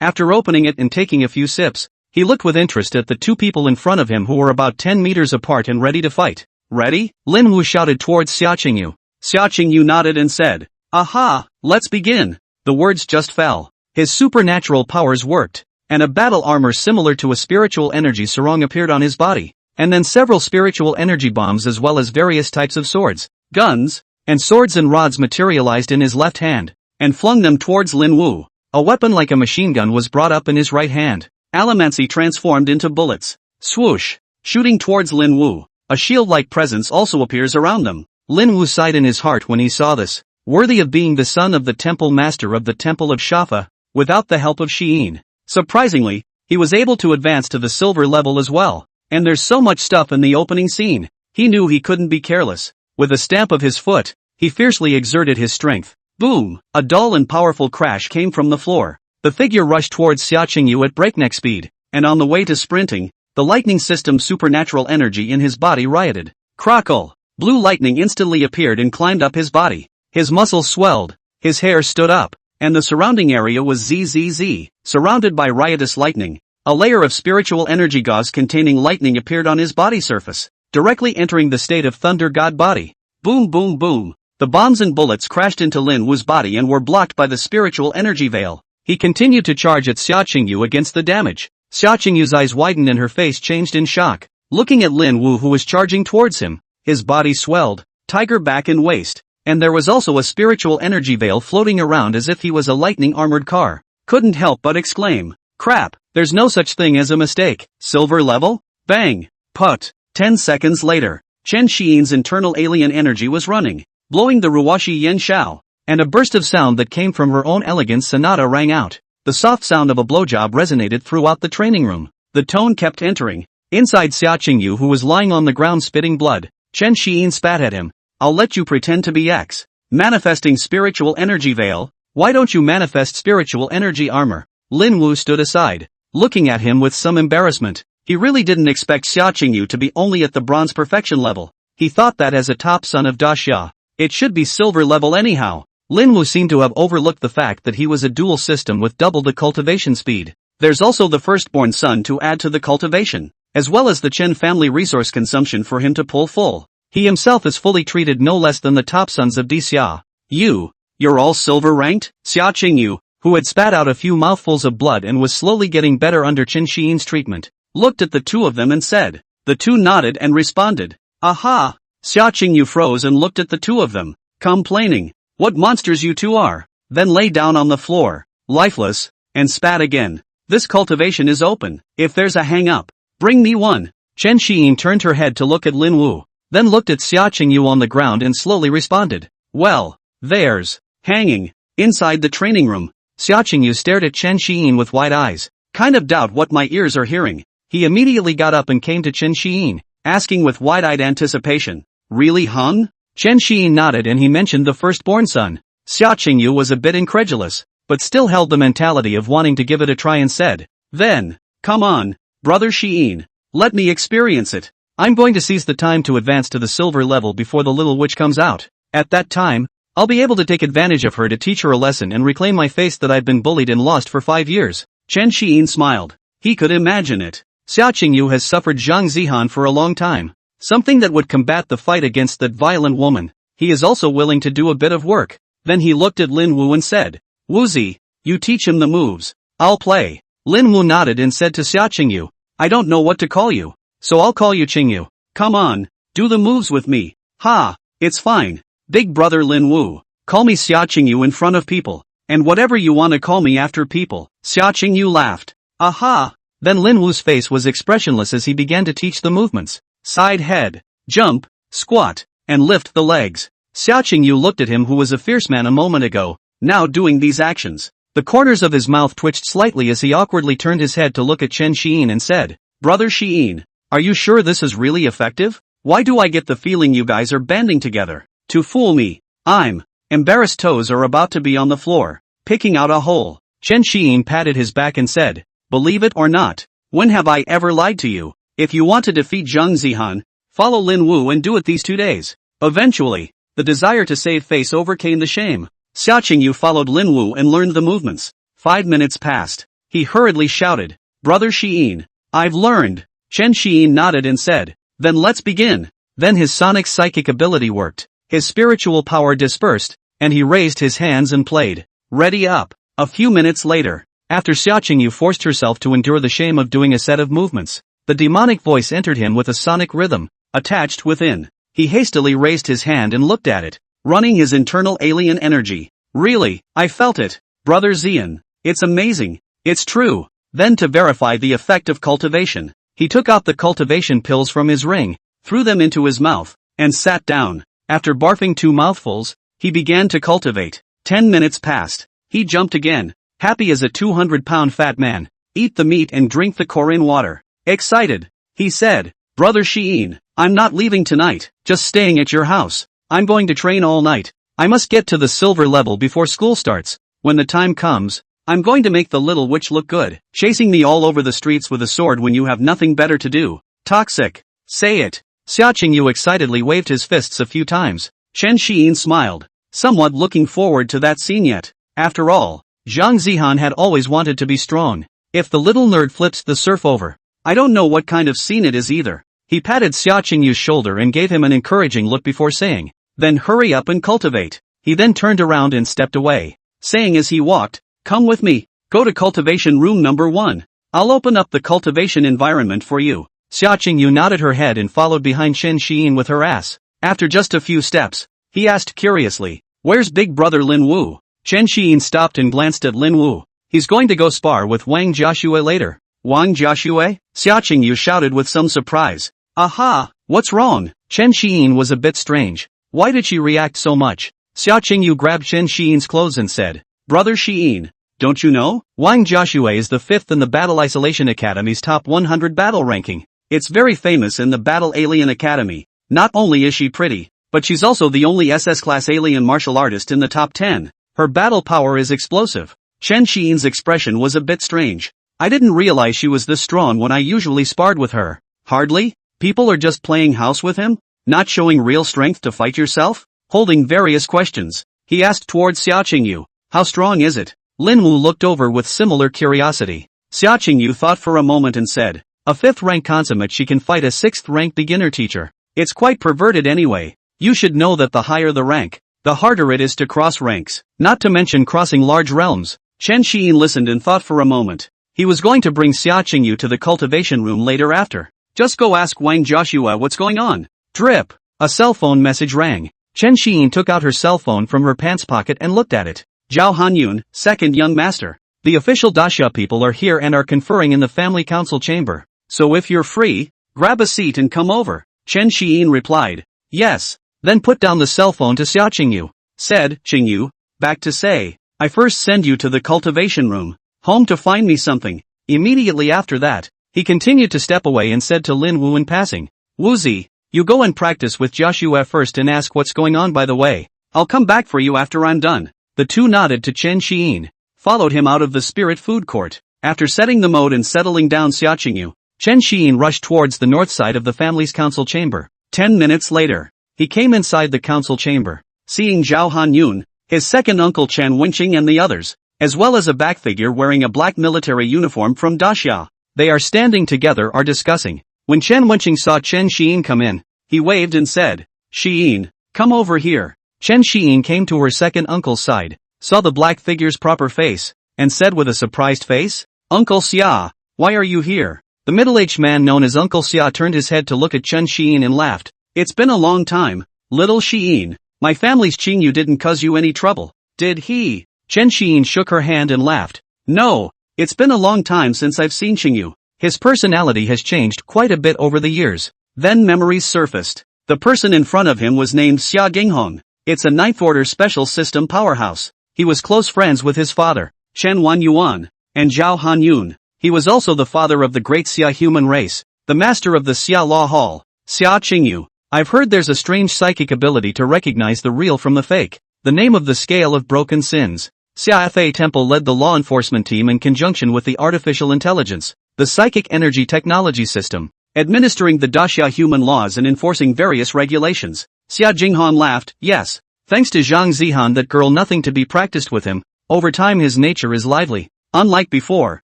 After opening it and taking a few sips, he looked with interest at the 2 people in front of him who were about 10 meters apart and ready to fight. "Ready?" Lin Wu shouted towards Xia Qingyu. Xia Qingyu nodded and said, "Aha, let's begin." The words just fell. His supernatural powers worked, and a battle armor similar to a spiritual energy sarong appeared on his body, and then several spiritual energy bombs as well as various types of swords, guns, and swords and rods materialized in his left hand, and flung them towards Lin Wu. A weapon like a machine gun was brought up in his right hand. Allomancy transformed into bullets. Swoosh! Shooting towards Lin Wu. A shield-like presence also appears around them. Lin Wu sighed in his heart when he saw this. Worthy of being the son of the temple master of the Temple of Shafa, without the help of Xiyin. Surprisingly, he was able to advance to the silver level as well. And there's so much stuff in the opening scene. He knew he couldn't be careless. With a stamp of his foot, he fiercely exerted his strength. Boom! A dull and powerful crash came from the floor. The figure rushed towards Xia Qingyu at breakneck speed, and on the way to sprinting, the lightning system's supernatural energy in his body rioted. Crackle! Blue lightning instantly appeared and climbed up his body. His muscles swelled, his hair stood up, and the surrounding area was zzz, surrounded by riotous lightning. A layer of spiritual energy gauze containing lightning appeared on his body surface, directly entering the state of thunder god body. Boom boom boom! The bombs and bullets crashed into Lin Wu's body and were blocked by the spiritual energy veil. He continued to charge at Xia Qingyu against the damage. Xia Qingyu's eyes widened and her face changed in shock, looking at Lin Wu who was charging towards him. His body swelled, tiger back and waist, and there was also a spiritual energy veil floating around as if he was a lightning armored car. Couldn't help but exclaim, "Crap, there's no such thing as a mistake." Silver level? Bang! Put. 10 seconds later, Chen Xiyin's internal alien energy was running, blowing the Ruwashi Yen Shao, and a burst of sound that came from her own elegant sonata rang out. The soft sound of a blowjob resonated throughout the training room. The tone kept entering. Inside Xia Qingyu who was lying on the ground spitting blood, Chen Xiyin spat at him. "I'll let you pretend to be X. Manifesting spiritual energy veil, why don't you manifest spiritual energy armor?" Lin Wu stood aside, looking at him with some embarrassment. He really didn't expect Xia Qingyu to be only at the bronze perfection level. He thought that as a top son of Da Xia, it should be silver level anyhow. Lin Wu seemed to have overlooked the fact that he was a dual system with double the cultivation speed. There's also the firstborn son to add to the cultivation, as well as the Chen family resource consumption for him to pull full. He himself is fully treated no less than the top sons of Di Xia. You're all silver ranked? Xia Qingyu, who had spat out a few mouthfuls of blood and was slowly getting better under Chen Xiyin's treatment, looked at the two of them and said. The two nodded and responded. Aha! Xia Qingyu froze and looked at the two of them, complaining. What monsters you two are! Then lay down on the floor, lifeless, and spat again. This cultivation is open. If there's a hang-up, bring me one. Chen Xiyin turned her head to look at Lin Wu, then looked at Xia Qingyu on the ground and slowly responded. Well, there's hanging. Inside the training room, Xia Qingyu stared at Chen Xiyin with wide eyes. Kind of doubt what my ears are hearing. He immediately got up and came to Chen Xiyin, asking with wide-eyed anticipation. Really hung? Chen Xiyin nodded and he mentioned the firstborn son. Xia Qingyu was a bit incredulous, but still held the mentality of wanting to give it a try and said, then, come on, brother Xiyin, let me experience it. I'm going to seize the time to advance to the silver level before the little witch comes out. At that time, I'll be able to take advantage of her to teach her a lesson and reclaim my face that I've been bullied and lost for 5 years. Chen Xiyin smiled. He could imagine it. Xia Qingyu has suffered Zhang Zihan for a long time. Something that would combat the fight against that violent woman. He is also willing to do a bit of work. Then he looked at Lin Wu and said, Wuzi, you teach him the moves. I'll play. Lin Wu nodded and said to Xia Qingyu, I don't know what to call you, so I'll call you Qingyu. Come on, do the moves with me. Ha, it's fine. Big brother Lin Wu, call me Xia Qingyu in front of people, and whatever you want to call me after people. Xia Qingyu laughed. Aha! Then Lin Wu's face was expressionless as he began to teach the movements. Side head, jump, squat, and lift the legs. Xia Qingyu looked at him who was a fierce man a moment ago, now doing these actions. The corners of his mouth twitched slightly as he awkwardly turned his head to look at Chen Xiyin and said, Brother Xiyin, are you sure this is really effective? Why do I get the feeling you guys are banding together to fool me? I'm embarrassed. Toes are about to be on the floor, picking out a hole. Chen Xiyin patted his back and said, believe it or not, when have I ever lied to you? If you want to defeat Zhang Zihan, follow Lin Wu and do it these 2 days. Eventually, the desire to save face overcame the shame. Xia Qingyu followed Lin Wu and learned the movements. 5 minutes passed. He hurriedly shouted, Brother Xiyin, I've learned. Chen Xiyin nodded and said, then let's begin. Then his sonic psychic ability worked. His spiritual power dispersed, and he raised his hands and played. Ready up. A few minutes later, after Xia Qingyu forced herself to endure the shame of doing a set of movements, the demonic voice entered him with a sonic rhythm, attached within. He hastily raised his hand and looked at it, running his internal alien energy. Really, I felt it. Brother Xian, it's amazing. It's true. Then to verify the effect of cultivation, he took out the cultivation pills from his ring, threw them into his mouth, and sat down. After barfing 2 mouthfuls, he began to cultivate. 10 minutes passed. He jumped again, happy as a 200-pound fat man. Eat the meat and drink the Korean water. Excited, he said, Brother Xiyin, I'm not leaving tonight, just staying at your house. I'm going to train all night. I must get to the silver level before school starts. When the time comes, I'm going to make the little witch look good. Chasing me all over the streets with a sword when you have nothing better to do. Toxic. Say it. Xia Qingyu excitedly waved his fists a few times. Chen Xiyin smiled, somewhat looking forward to that scene yet. After all, Zhang Zihan had always wanted to be strong. If the little nerd flips the surf over, I don't know what kind of scene it is either. He patted Xia Qingyu's shoulder and gave him an encouraging look before saying, then hurry up and cultivate. He then turned around and stepped away, saying as he walked, come with me, go to cultivation room number 1. I'll open up the cultivation environment for you. Xia Qingyu nodded her head and followed behind Chen Xiyin with her ass. After just a few steps, he asked curiously, where's big brother Lin Wu? Chen Xiyin stopped and glanced at Lin Wu. He's going to go spar with Wang Jiaxue later. Wang Jiaxue? Xia Qingyu shouted with some surprise. Aha, what's wrong? Chen Xiyin was a bit strange. Why did she react so much? Xia Qingyu grabbed Chen Xiyin's clothes and said, Brother Xiyin, don't you know? Wang Jiaxue is the 5th in the Battle Isolation Academy's top 100 battle ranking. It's very famous in the Battle Alien Academy. Not only is she pretty, but she's also the only SS-class alien martial artist in the top 10. Her battle power is explosive. Chen Xiyin's expression was a bit strange. I didn't realize she was this strong when I usually sparred with her. Hardly? People are just playing house with him? Not showing real strength to fight yourself? Holding various questions, he asked towards Xia Qingyu, how strong is it? Lin Wu looked over with similar curiosity. Xia Qingyu thought for a moment and said, a 5th rank consummate she can fight a 6th rank beginner teacher. It's quite perverted anyway. You should know that the higher the rank, the harder it is to cross ranks, not to mention crossing large realms. Chen Xiyin listened and thought for a moment. He was going to bring Xia Qingyu to the cultivation room later after. Just go ask Wang Jiaxue what's going on. Drip. A cell phone message rang. Chen Xiyin took out her cell phone from her pants pocket and looked at it. Zhao Hanyun, second young master. The official Daxia people are here and are conferring in the family council chamber. So if you're free, grab a seat and come over. Chen Xiyin replied. Yes. Then put down the cell phone to Xia Qingyu. Said Qingyu, back to say, I first send you to the cultivation room, home to find me something. Immediately after that, he continued to step away and said to Lin Wu in passing, Wuzi, you go and practice with Joshua first and ask what's going on by the way. I'll come back for you after I'm done. The two nodded to Chen Xiyin, followed him out of the spirit food court. After setting the mode and settling down Xia Qingyu, Chen Xiyin rushed towards the north side of the family's council chamber. 10 minutes later, he came inside the council chamber, seeing Zhao Hanyun, his second uncle Chen Wenqing and the others, as well as a back figure wearing a black military uniform from Daxia. They are standing together are discussing. When Chen Wenqing saw Chen Xiyin come in, he waved and said, Xiyin, come over here. Chen Xiyin came to her second uncle's side, saw the black figure's proper face, and said with a surprised face, Uncle Xia, why are you here? The middle-aged man known as Uncle Xia turned his head to look at Chen Xiyin and laughed. It's been a long time, little Xiyin. My family's Qingyu didn't cause you any trouble, did he? Chen Xiyin shook her hand and laughed. No, it's been a long time since I've seen Qingyu. His personality has changed quite a bit over the years. Then memories surfaced. The person in front of him was named Xia Ginghong. It's a ninth order special system powerhouse. He was close friends with his father, Chen Wanyuan, and Zhao Hanyun. He was also the father of the great Xia human race, the master of the Xia Law Hall, Xia Qingyu. I've heard there's a strange psychic ability to recognize the real from the fake. The name of the scale of broken sins. Xia Fa Temple led the law enforcement team in conjunction with the artificial intelligence, the psychic energy technology system, administering the Daxia human laws and enforcing various regulations. Xia Jinghan laughed. Yes, thanks to Zhang Zihan, that girl, nothing to be practiced with him. Over time his nature is lively. Unlike before,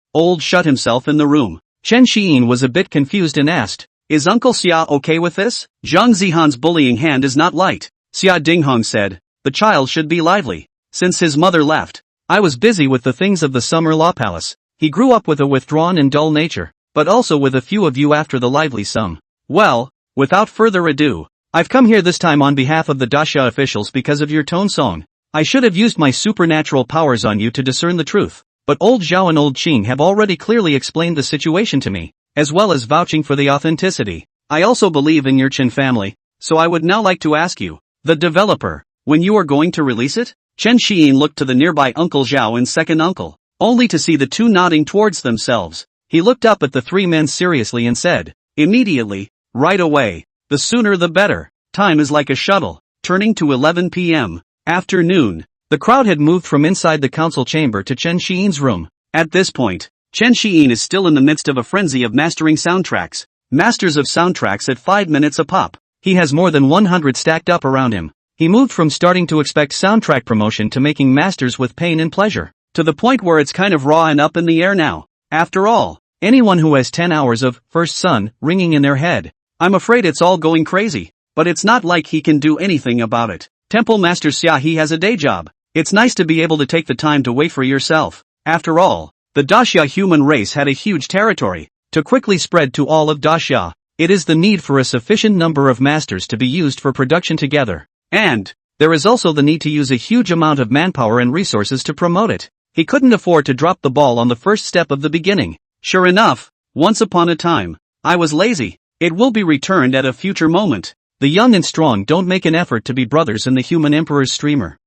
Old shut himself in the room. Chen Xiyin was a bit confused and asked, is Uncle Xia okay with this? Zhang Zihan's bullying hand is not light. Xia Dinghong said, the child should be lively. Since his mother left, I was busy with the things of the Summer Law Palace. He grew up with a withdrawn and dull nature, but also with a few of you after the lively some. Well, without further ado, I've come here this time on behalf of the Daxia officials because of your tone song. I should have used my supernatural powers on you to discern the truth, but old Zhao and old Qing have already clearly explained the situation to me, as well as vouching for the authenticity. I also believe in your Chen family, so I would now like to ask you, the developer, when you are going to release it? Chen Xiyin looked to the nearby Uncle Zhao and second uncle, only to see the two nodding towards themselves. He looked up at the three men seriously and said, immediately, right away, the sooner the better. Time is like a shuttle, turning to 11 p.m. afternoon. The crowd had moved from inside the council chamber to Chen Xiyin's room. At this point, Chen Xiyin is still in the midst of a frenzy of mastering soundtracks. Masters of soundtracks at 5 minutes a pop. He has more than 100 stacked up around him. He moved from starting to expect soundtrack promotion to making masters with pain and pleasure, to the point where it's kind of raw and up in the air now. After all, anyone who has 10 hours of First Sun ringing in their head, I'm afraid it's all going crazy, but it's not like he can do anything about it. Temple Master Xia, he has a day job. It's nice to be able to take the time to wait for yourself. After all, the Daxia human race had a huge territory to quickly spread to all of Daxia. It is the need for a sufficient number of masters to be used for production together. And there is also the need to use a huge amount of manpower and resources to promote it. He couldn't afford to drop the ball on the first step of the beginning. Sure enough, once upon a time, I was lazy. It will be returned at a future moment. The young and strong don't make an effort to be brothers in the human emperor's streamer.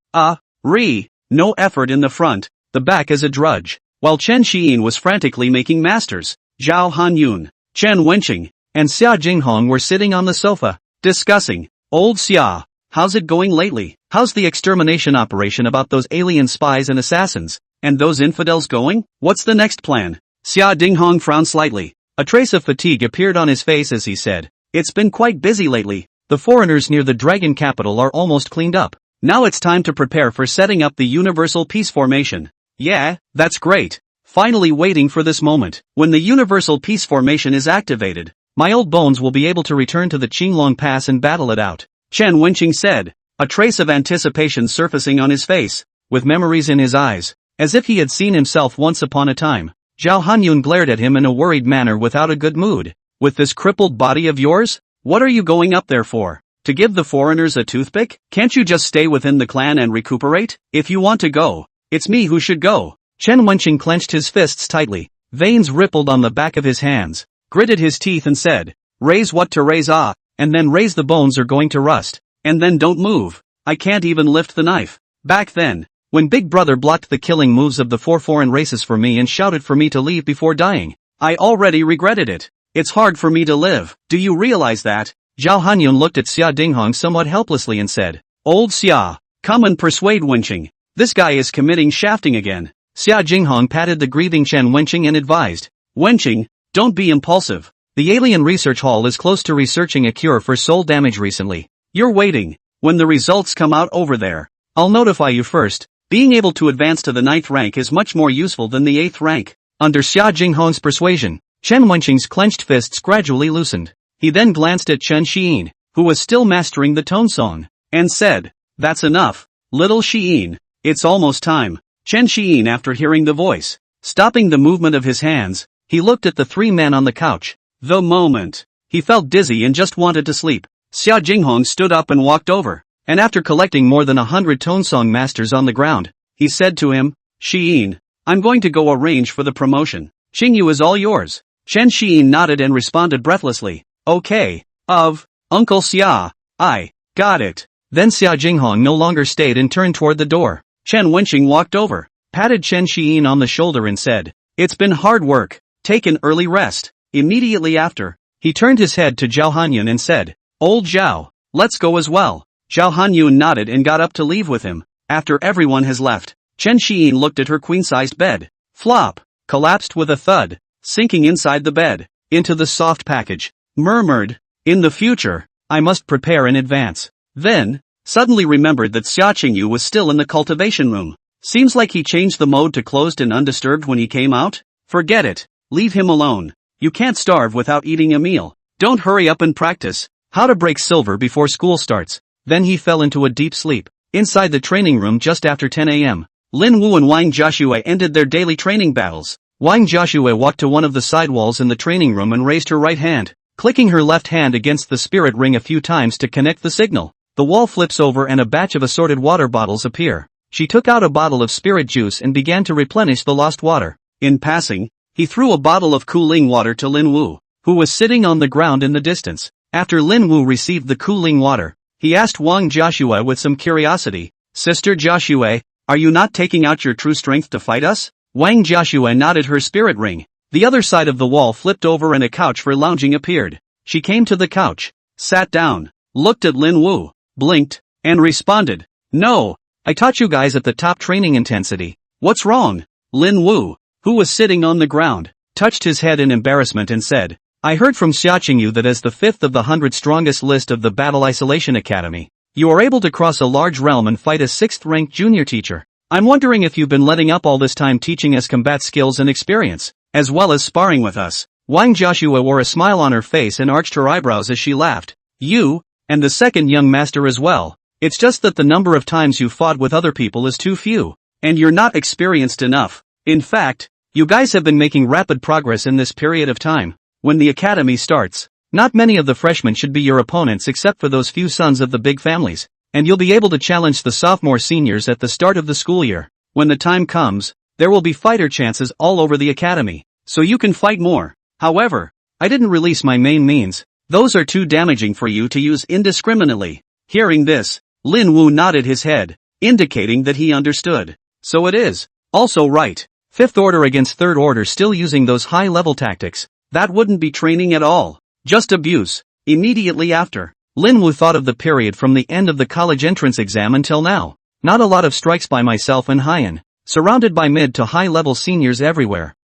No effort in the front, the back is a drudge. While Chen Xiyin was frantically making masters, Zhao Hanyun, Chen Wenqing, and Xia Jinghong were sitting on the sofa, discussing. Old Xia, how's it going lately? How's the extermination operation about those alien spies and assassins, and those infidels going? What's the next plan? Xia Dinghong frowned slightly. A trace of fatigue appeared on his face as he said, it's been quite busy lately. The foreigners near the Dragon Capital are almost cleaned up. Now it's time to prepare for setting up the Universal Peace Formation. Yeah, that's great. Finally waiting for this moment. When the Universal Peace Formation is activated, my old bones will be able to return to the Qinglong Pass and battle it out. Chen Wenqing said, a trace of anticipation surfacing on his face, with memories in his eyes, as if he had seen himself once upon a time. Zhao Hanyun glared at him in a worried manner without a good mood. With this crippled body of yours? What are you going up there for? To give the foreigners a toothpick? Can't you just stay within the clan and recuperate? If you want to go, it's me who should go. Chen Wenqing clenched his fists tightly, veins rippled on the back of his hands, gritted his teeth and said, "Raise what to raise and then raise the bones are going to rust, and then don't move, I can't even lift the knife." Back then, when Big Brother blocked the killing moves of the 4 foreign races for me and shouted for me to leave before dying, I already regretted it. It's hard for me to live. Do you realize that? Zhao Hanyun looked at Xia Dinghong somewhat helplessly and said, "Old Xia, come and persuade Wenqing. This guy is committing shafting again." Xia Jinghong patted the grieving Chen Wenqing and advised, "Wenqing, don't be impulsive. The Alien Research Hall is close to researching a cure for soul damage recently. You're waiting. When the results come out over there, I'll notify you first. Being able to advance to the 9th rank is much more useful than the 8th rank." Under Xia Jinghong's persuasion, Chen Wenqing's clenched fists gradually loosened. He then glanced at Chen Xiyin, who was still mastering the tone song, and said, "That's enough, little Xiyin. It's almost time." Chen Xiyin, after hearing the voice, stopping the movement of his hands, he looked at the 3 men on the couch. The moment, he felt dizzy and just wanted to sleep. Xia Jinghong stood up and walked over, and after collecting more than 100 tone song masters on the ground, he said to him, "Xiyin, I'm going to go arrange for the promotion. Qingyu is all yours." Chen Xiyin nodded and responded breathlessly, "Okay, Uncle Xia, I got it." Then Xia Jinghong no longer stayed and turned toward the door. Chen Wenqing walked over, patted Chen Xiyin on the shoulder and said, "It's been hard work, take an early rest." Immediately after, he turned his head to Zhao Hanyun and said, "Old Zhao, let's go as well." Zhao Hanyun nodded and got up to leave with him. After everyone has left, Chen Xiyin looked at her queen-sized bed. Flop, collapsed with a thud, sinking inside the bed, into the soft package, murmured, "In the future, I must prepare in advance." Then, suddenly remembered that Xia Qingyu was still in the cultivation room. Seems like he changed the mode to closed and undisturbed when he came out? Forget it, leave him alone. You can't starve without eating a meal. Don't hurry up and practice how to break silver before school starts. Then he fell into a deep sleep. Inside the training room just after 10 a.m., Lin Wu and Wang Jiaxue ended their daily training battles. Wang Jiaxue walked to one of the side walls in the training room and raised her right hand, clicking her left hand against the spirit ring a few times to connect the signal. The wall flips over and a batch of assorted water bottles appear. She took out a bottle of spirit juice and began to replenish the lost water. In passing, he threw a bottle of cooling water to Lin Wu, who was sitting on the ground in the distance. After Lin Wu received the cooling water, he asked Wang Jiaxue with some curiosity, "Sister Jiaxue, are you not taking out your true strength to fight us?" Wang Jiaxue nodded her spirit ring. The other side of the wall flipped over and a couch for lounging appeared. She came to the couch, sat down, looked at Lin Wu, blinked, and responded, "No, I taught you guys at the top training intensity. What's wrong?" Lin Wu, who was sitting on the ground, touched his head in embarrassment and said, "I heard from Xia Qingyu that as the 5th of the 100 strongest list of the Battle Isolation Academy, you are able to cross a large realm and fight a 6th-ranked junior teacher. I'm wondering if you've been letting up all this time teaching us combat skills and experience, as well as sparring with us." Wang Jiaxue wore a smile on her face and arched her eyebrows as she laughed. "You, and the second young master as well. It's just that the number of times you fought with other people is too few, and you're not experienced enough. In fact, you guys have been making rapid progress in this period of time. When the academy starts, not many of the freshmen should be your opponents except for those few sons of the big families, and you'll be able to challenge the sophomore seniors at the start of the school year. When the time comes, there will be fighter chances all over the academy, so you can fight more. However, I didn't release my main means. Those are too damaging for you to use indiscriminately." Hearing this, Lin Wu nodded his head, indicating that he understood. "So it is also right. 5th order against 3rd order still using those high-level tactics. That wouldn't be training at all. Just abuse." Immediately after, Lin Wu thought of the period from the end of the college entrance exam until now. Not a lot of strikes by myself and Hyan, surrounded by mid to high-level seniors everywhere.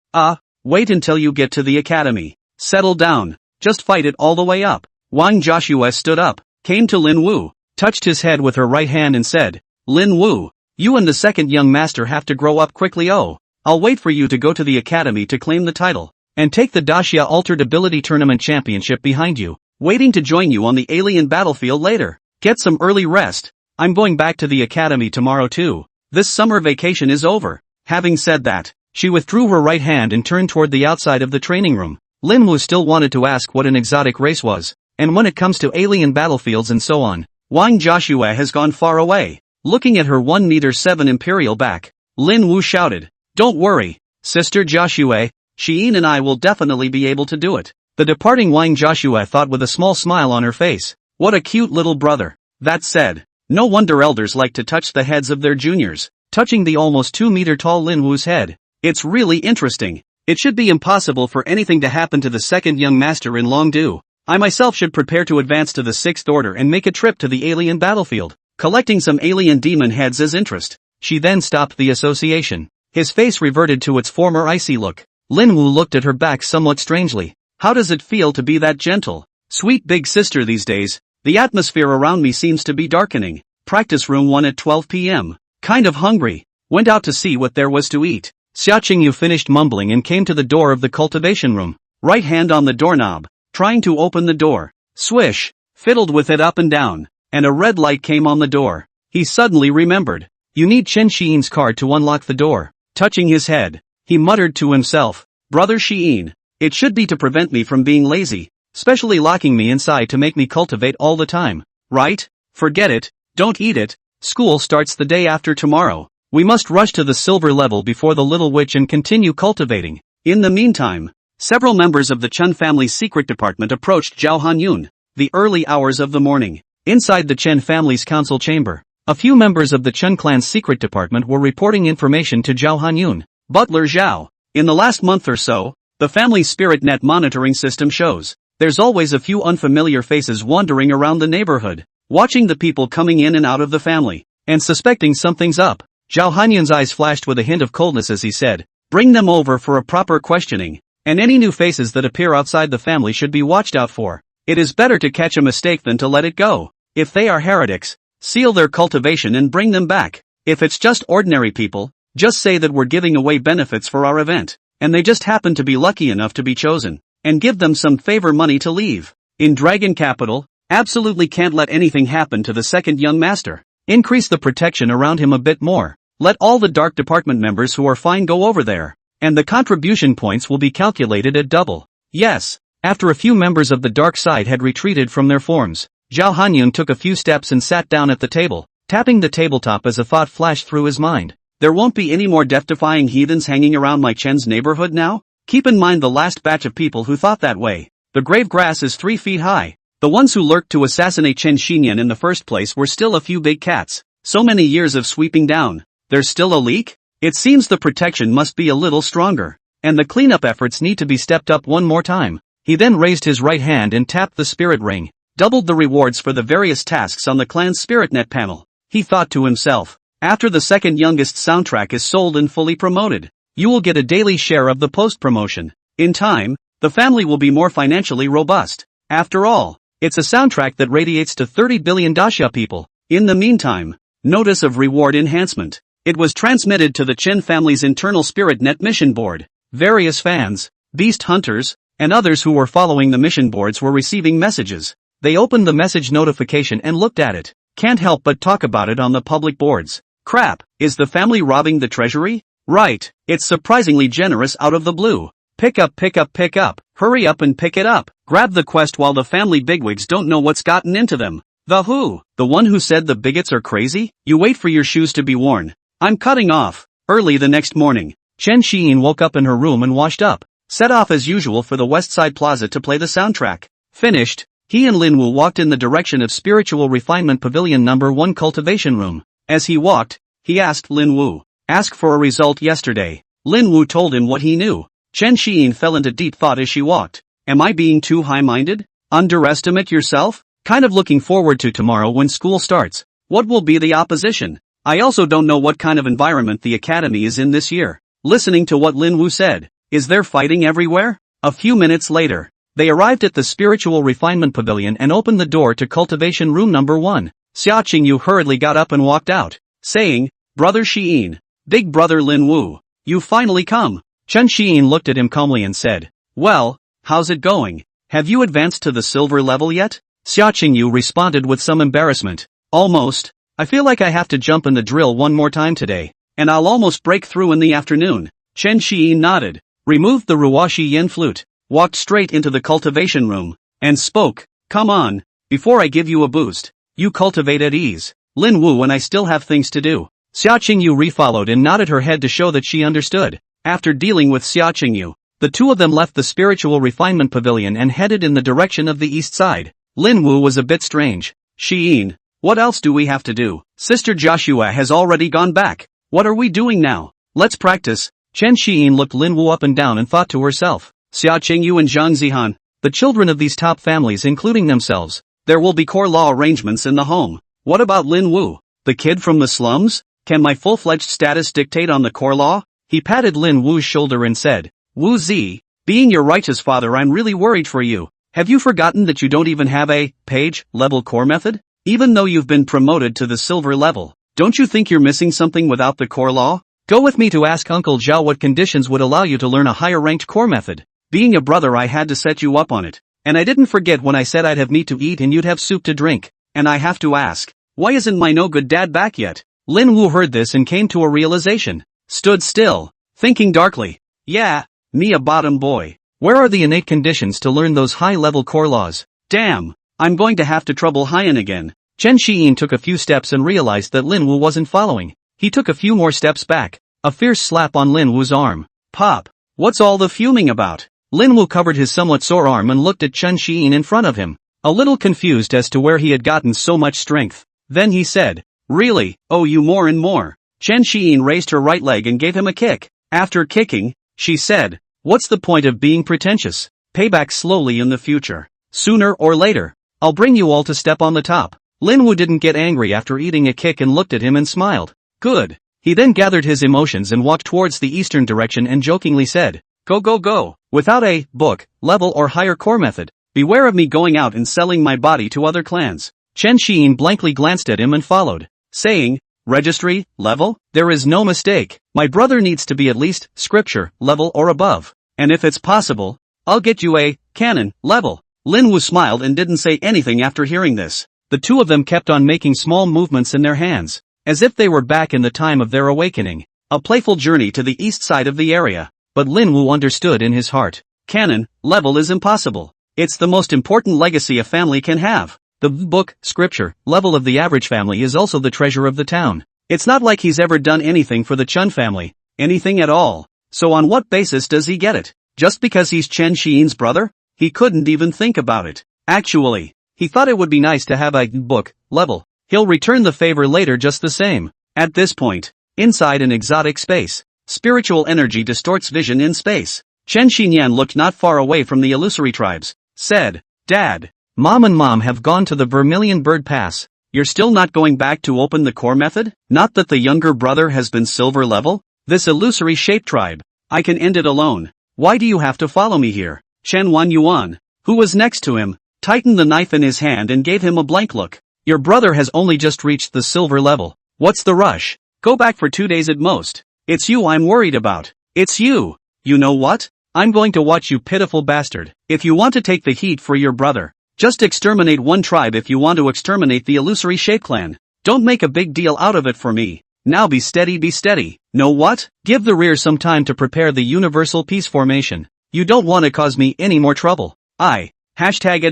Wait until you get to the academy. Settle down. Just fight it all the way up." Wang Jiaxue stood up, came to Lin Wu, touched his head with her right hand and said, "Lin Wu, you and the second young master have to grow up quickly. I'll wait for you to go to the academy to claim the title, and take the Daxia Altered Ability Tournament Championship behind you, waiting to join you on the alien battlefield later. Get some early rest. I'm going back to the academy tomorrow too. This summer vacation is over." Having said that, she withdrew her right hand and turned toward the outside of the training room. Lin Wu still wanted to ask what an exotic race was, and when it comes to alien battlefields and so on, Wang Jiaxue has gone far away. Looking at her 1 meter 7 imperial back, Lin Wu shouted, Don't worry, Sister Joshua, Sheen and I will definitely be able to do it. The departing Wang Joshua thought with a small smile on her face. What a cute little brother. That said, no wonder elders like to touch the heads of their juniors, touching the almost 2-meter tall Lin Wu's head. It's really interesting. It should be impossible for anything to happen to the second young master in long due. I myself should prepare to advance to the 6th order and make a trip to the alien battlefield, collecting some alien demon heads as interest. She then stopped the association. His face reverted to its former icy look. Lin Wu looked at her back somewhat strangely. How does it feel to be that gentle? Sweet big sister these days. The atmosphere around me seems to be darkening. Practice room 1 at 12 p.m. Kind of hungry. Went out to see what there was to eat. Xia Qingyu finished mumbling and came to the door of the cultivation room. Right hand on the doorknob, trying to open the door. Swish, fiddled with it up and down, and a red light came on the door. He suddenly remembered. You need Chen Xi'in's card to unlock the door. Touching his head, he muttered to himself, Brother Xi'in, it should be to prevent me from being lazy, especially locking me inside to make me cultivate all the time. Right? Forget it, don't eat it. School starts the day after tomorrow. We must rush to the silver level before the little witch and continue cultivating. In the meantime, several members of the Chen family's secret department approached Zhao Hanyun, the early hours of the morning. Inside the Chen family's council chamber, a few members of the Chen clan's secret department were reporting information to Zhao Hanyun. Butler Zhao, in the last month or so, the family's spirit net monitoring system shows there's always a few unfamiliar faces wandering around the neighborhood, watching the people coming in and out of the family, and suspecting something's up. Zhao Hanyun's eyes flashed with a hint of coldness as he said, bring them over for a proper questioning, and any new faces that appear outside the family should be watched out for. It is better to catch a mistake than to let it go. If they are heretics, seal their cultivation and bring them back. If it's just ordinary people, just say that we're giving away benefits for our event, and they just happen to be lucky enough to be chosen, and give them some favor money to leave. In Dragon Capital, absolutely can't let anything happen to the second young master. Increase the protection around him a bit more. Let all the dark department members who are fine go over there, and the contribution points will be calculated at double. Yes. After a few members of the dark side had retreated from their forms, Zhao Hanyun took a few steps and sat down at the table, tapping the tabletop as a thought flashed through his mind. There won't be any more death-defying heathens hanging around my Chen's neighborhood now? Keep in mind the last batch of people who thought that way. The grave grass is 3 feet high. The ones who lurked to assassinate Chen Xinyan in the first place were still a few big cats. So many years of sweeping down. There's still a leak? It seems the protection must be a little stronger, and the cleanup efforts need to be stepped up one more time. He then raised his right hand and tapped the spirit ring, doubled the rewards for the various tasks on the clan's SpiritNet panel. He thought to himself, after the second youngest soundtrack is sold and fully promoted, you will get a daily share of the post-promotion. In time, the family will be more financially robust. After all, it's a soundtrack that radiates to 30 billion Daxia people. In the meantime, notice of reward enhancement. It was transmitted to the Chen family's internal SpiritNet mission board. Various fans, beast hunters, and others who were following the mission boards were receiving messages. They opened the message notification and looked at it. Can't help but talk about it on the public boards. Crap, is the family robbing the treasury? Right, it's surprisingly generous out of the blue. Pick up, pick up, pick up. Hurry up and pick it up. Grab the quest while the family bigwigs don't know what's gotten into them. The who? The one who said the bigots are crazy? You wait for your shoes to be worn. I'm cutting off. Early the next morning, Chen Xiyin woke up in her room and washed up. Set off as usual for the West Side Plaza to play the soundtrack. Finished, he and Lin Wu walked in the direction of Spiritual Refinement Pavilion number 1 cultivation room. As he walked, he asked Lin Wu, ask for a result yesterday. Lin Wu told him what he knew. Chen Xiyin fell into deep thought as she walked. Am I being too high-minded? Underestimate yourself? Kind of looking forward to tomorrow when school starts. What will be the opposition? I also don't know what kind of environment the academy is in this year. Listening to what Lin Wu said, is there fighting everywhere? A few minutes later, they arrived at the Spiritual Refinement Pavilion and opened the door to cultivation room number 1. Xia Qingyu hurriedly got up and walked out, saying, Brother Xiyin, Big Brother Lin Wu, you finally come. Chen Xiyin looked at him calmly and said, well, how's it going? Have you advanced to the silver level yet? Xia Qingyu responded with some embarrassment. Almost. I feel like I have to jump in the drill one more time today, and I'll almost break through in the afternoon. Chen Xiyin nodded, removed the Ruoshi Yin flute, walked straight into the cultivation room, and spoke, come on, before I give you a boost, you cultivate at ease. Lin Wu and I still have things to do. Xia Qingyu refollowed and nodded her head to show that she understood. After dealing with Xia Qingyu, the two of them left the spiritual refinement pavilion and headed in the direction of the east side. Lin Wu was a bit strange. Xiyin, what else do we have to do? Sister Joshua has already gone back. What are we doing now? Let's practice. Chen Xiyin looked Lin Wu up and down and thought to herself. Xia Qingyu and Zhang Zihan, the children of these top families including themselves, there will be core law arrangements in the home. What about Lin Wu, the kid from the slums? Can my full-fledged status dictate on the core law? He patted Lin Wu's shoulder and said, Wu Zi, being your righteous father, I'm really worried for you. Have you forgotten that you don't even have a page-level core method? Even though you've been promoted to the silver level, don't you think you're missing something without the core law? Go with me to ask Uncle Zhao what conditions would allow you to learn a higher-ranked core method. Being a brother, I had to set you up on it. And I didn't forget when I said I'd have meat to eat and you'd have soup to drink. And I have to ask, why isn't my no-good dad back yet? Lin Wu heard this and came to a realization. Stood still, thinking darkly. Yeah, me a bottom boy. Where are the innate conditions to learn those high-level core laws? Damn, I'm going to have to trouble Haiyan again. Chen Xiyin took a few steps and realized that Lin Wu wasn't following. He took a few more steps back. A fierce slap on Lin Wu's arm. Pop, what's all the fuming about? Lin Wu covered his somewhat sore arm and looked at Chen Xiyin in front of him, a little confused as to where he had gotten so much strength. Then he said, Really, oh you more and more. Chen Xiyin raised her right leg and gave him a kick. After kicking, she said, What's the point of being pretentious? Payback slowly in the future. Sooner or later, I'll bring you all to step on the top. Lin Wu didn't get angry after eating a kick and looked at him and smiled. Good. He then gathered his emotions and walked towards the eastern direction and jokingly said, Go go go. Without a book, level or higher core method, beware of me going out and selling my body to other clans. Chen Xiyin blankly glanced at him and followed, saying, Registry, level? There is no mistake. My brother needs to be at least scripture, level or above. And if it's possible, I'll get you a canon, level. Lin Wu smiled and didn't say anything after hearing this. The two of them kept on making small movements in their hands, as if they were back in the time of their awakening. A playful journey to the east side of the area. But Lin Wu understood in his heart. Canon, level is impossible. It's the most important legacy a family can have. The book, scripture, level of the average family is also the treasure of the town. It's not like he's ever done anything for the Chun family. Anything at all. So on what basis does he get it? Just because he's Chen Xiyin's brother? He couldn't even think about it. Actually, he thought it would be nice to have a book, level. He'll return the favor later just the same. At this point, inside an exotic space, spiritual energy distorts vision in space. Chen Xinyan looked not far away from the illusory tribes. Said, Dad, Mom and Mom have gone to the Vermilion Bird Pass. You're still not going back to open the core method? Not that the younger brother has been silver level? This illusory shape tribe. I can end it alone. Why do you have to follow me here? Chen Wan Yuan, who was next to him, tightened the knife in his hand and gave him a blank look. Your brother has only just reached the silver level. What's the rush? Go back for 2 days at most. It's you I'm worried about. It's you. You know what? I'm going to watch you, pitiful bastard. If you want to take the heat for your brother, just exterminate one tribe if you want to exterminate the illusory shape clan. Don't make a big deal out of it for me. Now be steady, be steady. Know what? Give the rear some time to prepare the universal peace formation. You don't want to cause me any more trouble. Hashtag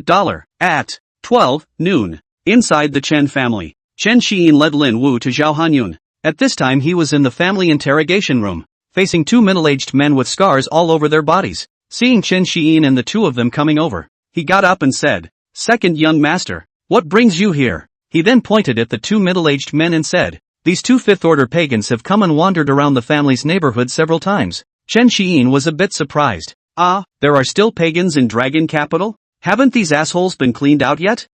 at 12 noon. Inside the Chen family, Chen Xiyin led Lin Wu to Zhao Hanyun. At this time he was in the family interrogation room, facing two middle-aged men with scars all over their bodies. Seeing Chen Xiyin and the two of them coming over, he got up and said, Second young master, what brings you here? He then pointed at the two middle-aged men and said, These two fifth-order pagans have come and wandered around the family's neighborhood several times. Chen Xiyin was a bit surprised. There are still pagans in Dragon Capital? Haven't these assholes been cleaned out yet?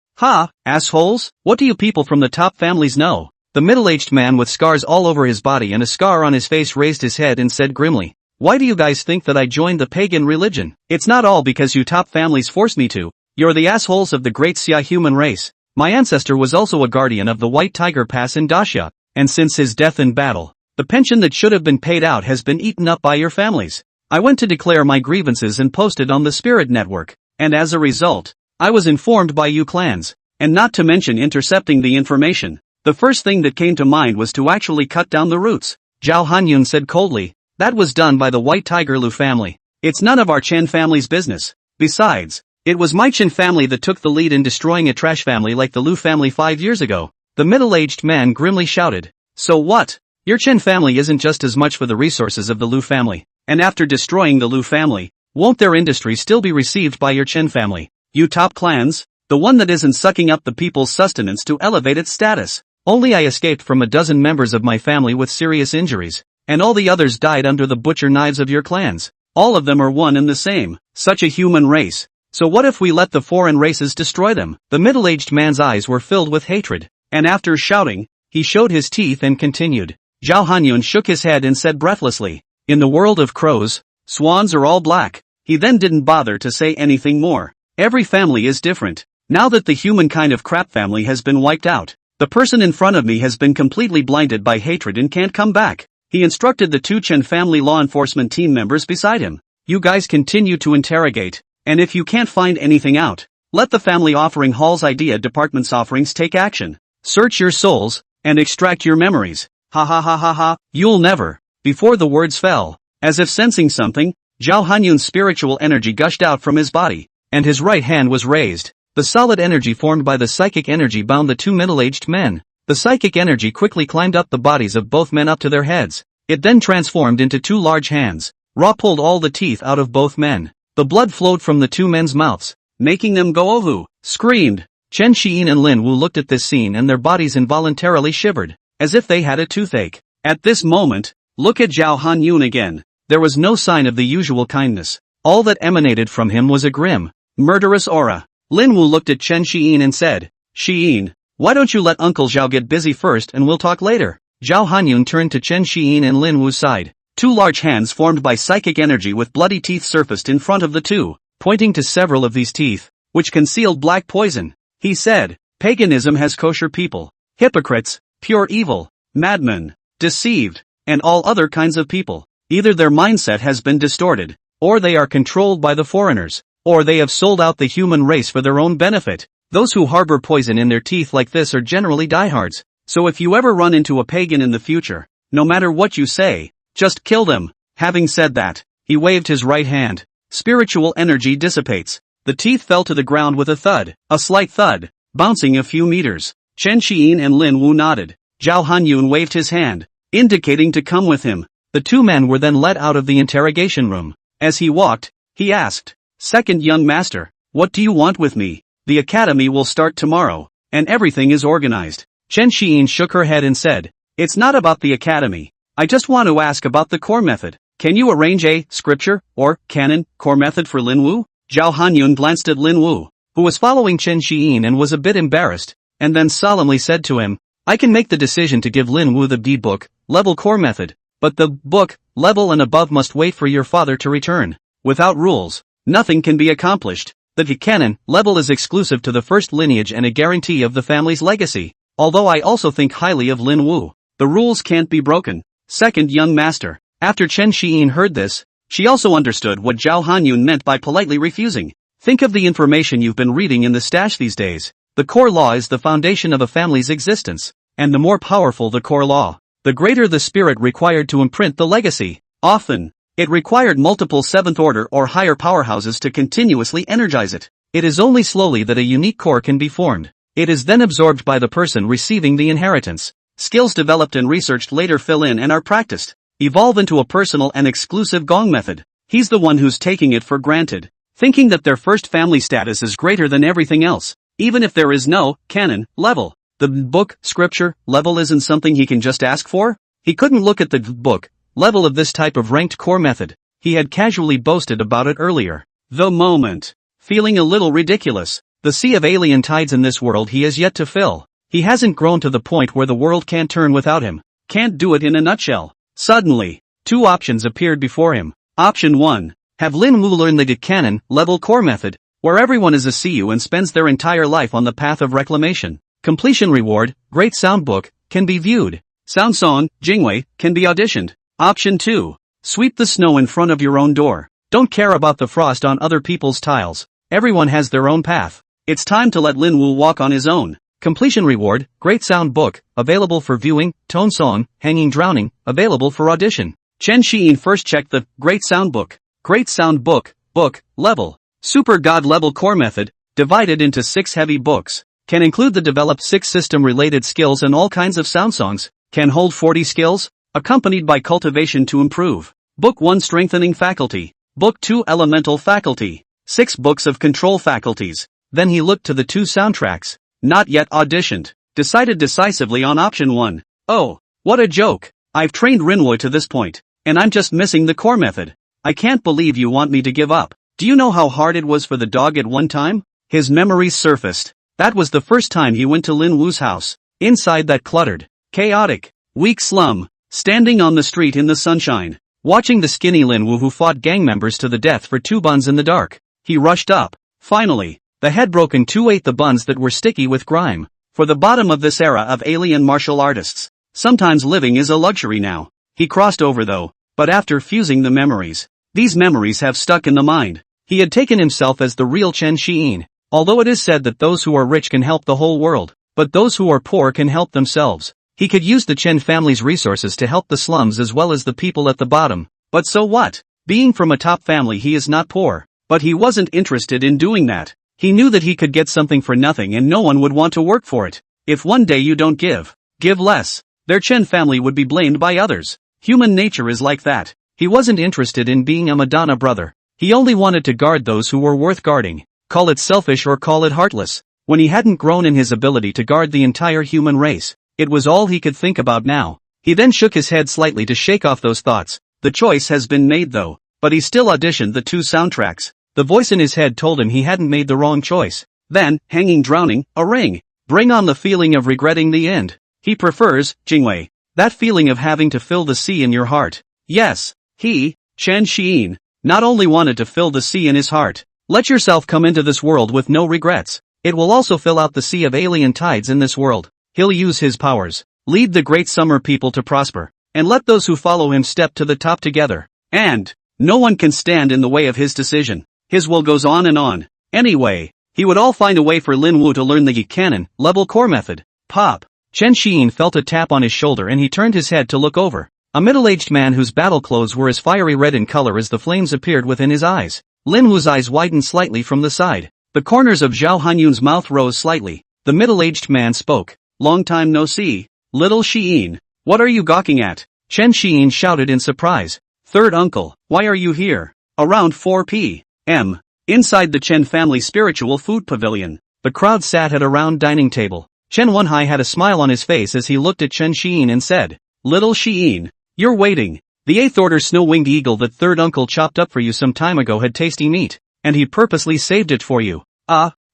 Assholes? What do you people from the top families know? The middle-aged man with scars all over his body and a scar on his face raised his head and said grimly, Why do you guys think that I joined the pagan religion? It's not all because you top families forced me to. You're the assholes of the great Xia human race. My ancestor was also a guardian of the White Tiger Pass in Daxia, and since his death in battle, the pension that should have been paid out has been eaten up by your families. I went to declare my grievances and posted on the Spirit Network, and as a result, I was informed by you clans, and not to mention intercepting the information. The first thing that came to mind was to actually cut down the roots. Zhao Hanyun said coldly, That was done by the White Tiger Lu family. It's none of our Chen family's business. Besides, it was my Chen family that took the lead in destroying a trash family like the Lu family 5 years ago. The middle-aged man grimly shouted. So what? Your Chen family isn't just as much for the resources of the Lu family, and after destroying the Lu family, won't their industry still be received by your Chen family? You top clans? The one that isn't sucking up the people's sustenance to elevate its status. Only I escaped from a dozen members of my family with serious injuries, and all the others died under the butcher knives of your clans. All of them are one and the same, such a human race. So what if we let the foreign races destroy them? The middle-aged man's eyes were filled with hatred, and after shouting, he showed his teeth and continued. Zhao Hanyun shook his head and said breathlessly, in the world of crows, swans are all black. He then didn't bother to say anything more. Every family is different. Now that the human kind of crap family has been wiped out, the person in front of me has been completely blinded by hatred and can't come back. He instructed the two Chen family law enforcement team members beside him. You guys continue to interrogate, and if you can't find anything out, let the family offering hall's idea department's offerings take action. Search your souls, and extract your memories. Ha ha ha ha ha, you'll never. Before the words fell, as if sensing something, Zhao Hanyun's spiritual energy gushed out from his body, and his right hand was raised. The solid energy formed by the psychic energy bound the two middle-aged men. The psychic energy quickly climbed up the bodies of both men up to their heads. It then transformed into two large hands. Ra pulled all the teeth out of both men. The blood flowed from the two men's mouths, making them go ohu, screamed. Chen Xiyin and Lin Wu looked at this scene and their bodies involuntarily shivered, as if they had a toothache. At this moment, look at Zhao Hanyun again. There was no sign of the usual kindness. All that emanated from him was a grim, murderous aura. Lin Wu looked at Chen Xiyin and said, Xiyin, why don't you let Uncle Zhao get busy first and we'll talk later? Zhao Hanyun turned to Chen Xiyin and Lin Wu's side. Two large hands formed by psychic energy with bloody teeth surfaced in front of the two, pointing to several of these teeth, which concealed black poison. He said, paganism has kosher people, hypocrites, pure evil, madmen, deceived, and all other kinds of people. Either their mindset has been distorted, or they are controlled by the foreigners, or they have sold out the human race for their own benefit. Those who harbor poison in their teeth like this are generally diehards. So if you ever run into a pagan in the future, no matter what you say, just kill them. Having said that, he waved his right hand. Spiritual energy dissipates. The teeth fell to the ground with a slight thud, bouncing a few meters. Chen Xiyin and Lin Wu nodded. Zhao Hanyun waved his hand, indicating to come with him. The two men were then led out of the interrogation room. As he walked, he asked, Second young master, what do you want with me? The academy will start tomorrow, and everything is organized. Chen Xiyin shook her head and said, it's not about the academy. I just want to ask about the core method. Can you arrange a scripture or canon core method for Lin Wu? Zhao Hanyun glanced at Lin Wu, who was following Chen Xiyin and was a bit embarrassed, and then solemnly said to him, I can make the decision to give Lin Wu the D-book level core method, but the book level and above must wait for your father to return. Without rules, nothing can be accomplished. The canon level is exclusive to the first lineage and a guarantee of the family's legacy. Although I also think highly of Lin Wu, the rules can't be broken. Second young master. After Chen Xiyin heard this, she also understood what Zhao Hanyun meant by politely refusing. Think of the information you've been reading in the stash these days. The core law is the foundation of a family's existence, and the more powerful the core law, the greater the spirit required to imprint the legacy. Often, it required multiple seventh order or higher powerhouses to continuously energize it. It is only slowly that a unique core can be formed. It is then absorbed by the person receiving the inheritance. Skills developed and researched later fill in and are practiced, evolve into a personal and exclusive Gong method. He's the one who's taking it for granted, thinking that their first family status is greater than everything else, even if there is no canon level. The book scripture level isn't something he can just ask for? He couldn't look at the book level of this type of ranked core method. He had casually boasted about it earlier. The moment. Feeling a little ridiculous. The sea of alien tides in this world he has yet to fill. He hasn't grown to the point where the world can't turn without him. Can't do it in a nutshell. Suddenly, two options appeared before him. Option 1. Have Lin Wu learn the canon level core method, where everyone is a CU and spends their entire life on the path of reclamation. Completion reward, great sound book, can be viewed. Sound song, Jingwei, can be auditioned. Option 2. Sweep the snow in front of your own door. Don't care about the frost on other people's tiles. Everyone has their own path. It's time to let Lin Wu walk on his own. Completion reward, great sound book, available for viewing. Tone song, hanging drowning, available for audition. Chen Xiyin first checked the great sound book. Great sound book, book, level. Super God level core method, divided into 6 heavy books. Can include the developed 6 system related skills and all kinds of sound songs. Can hold 40 skills, accompanied by cultivation to improve. Book 1 Strengthening Faculty. Book 2 Elemental Faculty. 6 books of control faculties. Then he looked to the 2 soundtracks. Not yet auditioned. Decided decisively on option 1. Oh, what a joke. I've trained Rinwo to this point, and I'm just missing the core method. I can't believe you want me to give up. Do you know how hard it was for the dog at one time? His memories surfaced. That was the first time he went to Lin Wu's house. Inside that cluttered, chaotic, weak slum, standing on the street in the sunshine, watching the skinny Lin Wu who fought gang members to the death for 2 buns in the dark. He rushed up. Finally, the head broken 2 ate the buns that were sticky with grime. For the bottom of this era of alien martial artists, sometimes living is a luxury now. He crossed over though, but after fusing the memories, these memories have stuck in the mind. He had taken himself as the real Chen Xiyin. Although it is said that those who are rich can help the whole world, but those who are poor can help themselves. He could use the Chen family's resources to help the slums as well as the people at the bottom. But so what? Being from a top family, he is not poor. But he wasn't interested in doing that. He knew that he could get something for nothing and no one would want to work for it. If one day you don't give less, their Chen family would be blamed by others. Human nature is like that. He wasn't interested in being a Madonna brother. He only wanted to guard those who were worth guarding. Call it selfish or call it heartless. When he hadn't grown in his ability to guard the entire human race, it was all he could think about now. He then shook his head slightly to shake off those thoughts. The choice has been made though, but he still auditioned the 2 soundtracks. The voice in his head told him he hadn't made the wrong choice. Then, hanging drowning, a ring. Bring on the feeling of regretting the end. He prefers, Jingwei. That feeling of having to fill the sea in your heart. Yes, he, Chen Xiyin, not only wanted to fill the sea in his heart. Let yourself come into this world with no regrets. It will also fill out the sea of alien tides in this world. He'll use his powers, lead the great summer people to prosper, and let those who follow him step to the top together. And no one can stand in the way of his decision. His will goes on and on. Anyway, he would all find a way for Lin Wu to learn the Canon level core method. Pop. Chen Xiyin felt a tap on his shoulder and he turned his head to look over. A middle-aged man whose battle clothes were as fiery red in color as the flames appeared within his eyes. Lin Wu's eyes widened slightly from the side. The corners of Zhao Hanyun's mouth rose slightly. The middle-aged man spoke. Long time no see. Little Xiyin. What are you gawking at? Chen Xiyin shouted in surprise. Third uncle, why are you here? Around 4 p.m. Inside the Chen family spiritual food pavilion, the crowd sat at a round dining table. Chen Wenhai had a smile on his face as he looked at Chen Xiyin and said, Little Xiyin, you're waiting. The 8th order snow-winged eagle that third uncle chopped up for you some time ago had tasty meat, and he purposely saved it for you.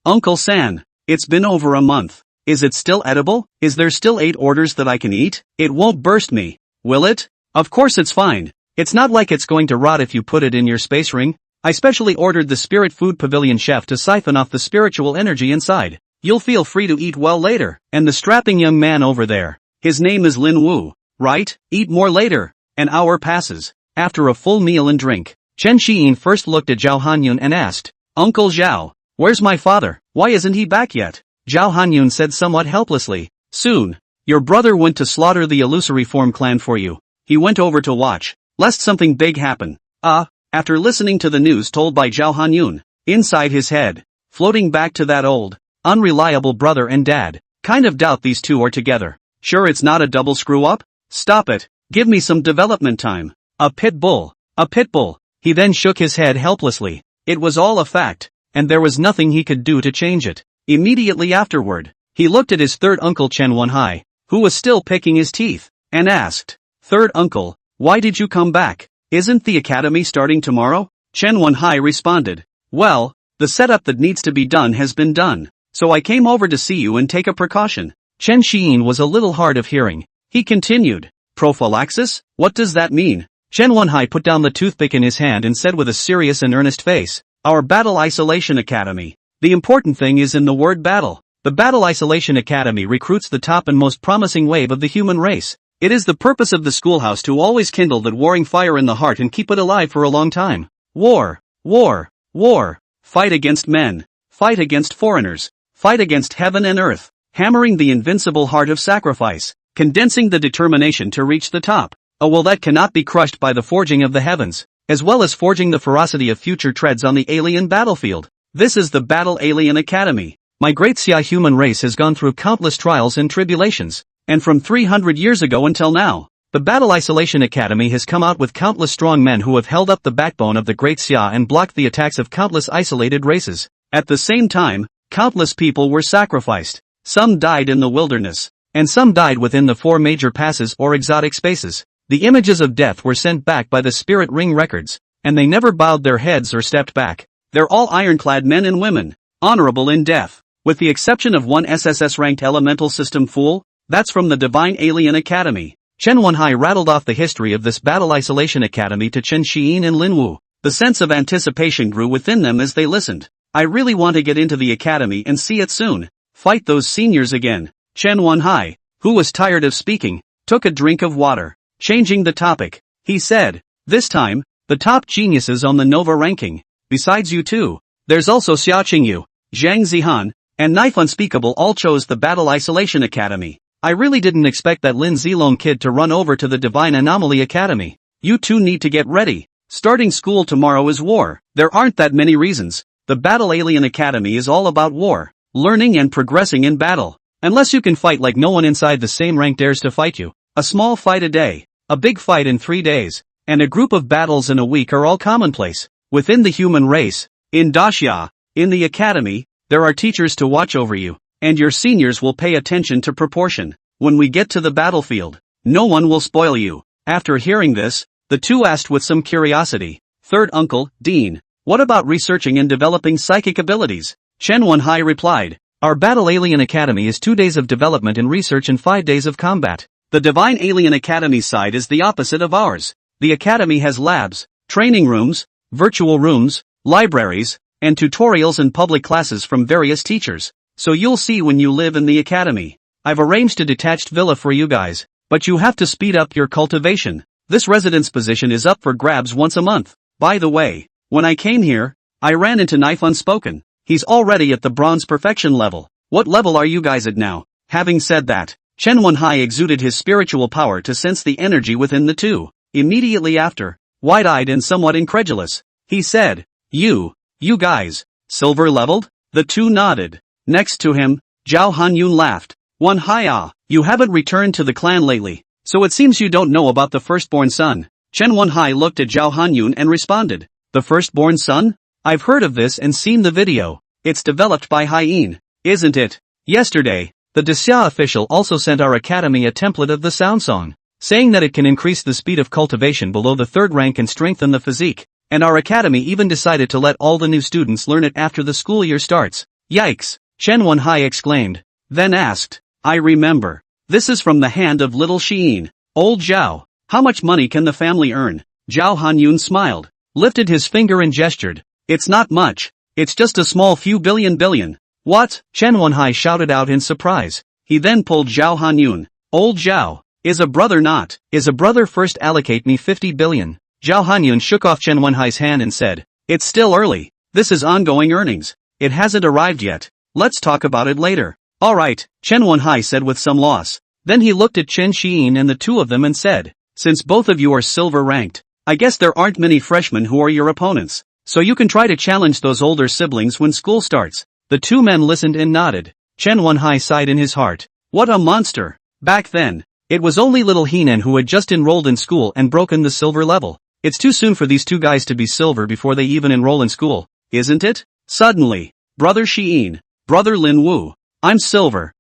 Uncle San, it's been over a month. Is it still edible? Is there still 8 orders that I can eat? It won't burst me, will it? Of course it's fine. It's not like it's going to rot if you put it in your space ring. I specially ordered the Spirit Food Pavilion chef to siphon off the spiritual energy inside. You'll feel free to eat well later. And the strapping young man over there, his name is Lin Wu, right? Eat more later. An hour passes. After a full meal and drink, Chen Xiyin first looked at Zhao Hanyun and asked, Uncle Zhao, where's my father? Why isn't he back yet? Zhao Hanyun said somewhat helplessly, Soon. Your brother went to slaughter the illusory form clan for you. He went over to watch, lest something big happen. After listening to the news told by Zhao Hanyun, inside his head, floating back to that old, unreliable brother and dad, kind of doubt these two are together. Sure it's not a double screw-up? Stop it. Give me some development time. A pit bull. A pit bull. He then shook his head helplessly. It was all a fact, and there was nothing he could do to change it. Immediately afterward, he looked at his third uncle Chen Wenhai, who was still picking his teeth, and asked, Third uncle, why did you come back? Isn't the academy starting tomorrow? Chen Wenhai responded, Well, the setup that needs to be done has been done, so I came over to see you and take a precaution. Chen Xiyin was a little hard of hearing. He continued, Prophylaxis? What does that mean? Chen Wenhai put down the toothpick in his hand and said with a serious and earnest face, Our Battle Isolation Academy. The important thing is in the word battle. The Battle Isolation Academy recruits the top and most promising wave of the human race. It is the purpose of the schoolhouse to always kindle that warring fire in the heart and keep it alive for a long time. War, war, war. Fight against men. Fight against foreigners. Fight against heaven and earth. Hammering the invincible heart of sacrifice. Condensing the determination to reach the top. A will that cannot be crushed by the forging of the heavens, as well as forging the ferocity of future treads on the alien battlefield. This is the Battle Alien Academy. My great Xia human race has gone through countless trials and tribulations. And from 300 years ago until now, the Battle Isolation Academy has come out with countless strong men who have held up the backbone of the Great Xia and blocked the attacks of countless isolated races. At the same time, countless people were sacrificed. Some died in the wilderness, and some died within the 4 major passes or exotic spaces. The images of death were sent back by the Spirit Ring records, and they never bowed their heads or stepped back. They're all ironclad men and women, honorable in death, with the exception of one SSS-ranked elemental system fool. That's from the Divine Alien Academy. Chen Wenhai rattled off the history of this Battle Isolation Academy to Chen Xiyin and Lin Wu. The sense of anticipation grew within them as they listened. I really want to get into the academy and see it soon. Fight those seniors again. Chen Wenhai, who was tired of speaking, took a drink of water. Changing the topic, he said, this time, the top geniuses on the Nova ranking. Besides you two, there's also Xia Qingyu, Zhang Zihan, and Knife Unspeakable all chose the Battle Isolation Academy. I really didn't expect that Lin Zilong kid to run over to the Divine Anomaly Academy. You two need to get ready. Starting school tomorrow is war. There aren't that many reasons. The Battle Alien Academy is all about war, learning and progressing in battle. Unless you can fight like no one inside the same rank dares to fight you. A small fight a day, a big fight in 3 days, and a group of battles in a week are all commonplace. Within the human race, in Daxia, in the academy, there are teachers to watch over you, and your seniors will pay attention to proportion. When we get to the battlefield, no one will spoil you. After hearing this, the two asked with some curiosity, Third Uncle, Dean, what about researching and developing psychic abilities? Chen Wenhai replied, our Battle Alien Academy is 2 days of development and research and 5 days of combat. The Divine Alien Academy side is the opposite of ours. The academy has labs, training rooms, virtual rooms, libraries, and tutorials and public classes from various teachers. So you'll see when you live in the academy. I've arranged a detached villa for you guys, but you have to speed up your cultivation. This residence position is up for grabs once a month. By the way, when I came here, I ran into Knife Unspoken. He's already at the bronze perfection level. What level are you guys at now? Having said that, Chen Wenhai exuded his spiritual power to sense the energy within the two. Immediately after, wide-eyed and somewhat incredulous, he said, You guys, silver leveled? The two nodded. Next to him, Zhao Hanyun laughed. Wenhai, you haven't returned to the clan lately, so it seems you don't know about the firstborn son. Chen Wenhai looked at Zhao Hanyun and responded, the firstborn son? I've heard of this and seen the video. It's developed by Haiyin, isn't it? Yesterday, the Daxia official also sent our academy a template of the sound song, saying that it can increase the speed of cultivation below the 3rd rank and strengthen the physique, and our academy even decided to let all the new students learn it after the school year starts. Yikes! Chen Wenhai exclaimed, then asked, I remember. This is from the hand of little Xiyin. Old Zhao, how much money can the family earn? Zhao Hanyun smiled, lifted his finger and gestured. It's not much. It's just a small few billion. What? Chen Wenhai shouted out in surprise. He then pulled Zhao Hanyun. Old Zhao, is a brother first allocate me 50 billion? Zhao Hanyun shook off Chen Wenhai's hand and said, it's still early. This is ongoing earnings. It hasn't arrived yet. Let's talk about it later. Alright, Chen Wenhai said with some loss. Then he looked at Chen Xiyin and the two of them and said, since both of you are silver ranked, I guess there aren't many freshmen who are your opponents. So you can try to challenge those older siblings when school starts. The two men listened and nodded. Chen Wenhai sighed in his heart. What a monster. Back then, it was only little Henan who had just enrolled in school and broken the silver level. It's too soon for these two guys to be silver before they even enroll in school, isn't it? Suddenly, Brother Xiyin, Brother Lin Wu, I'm silver,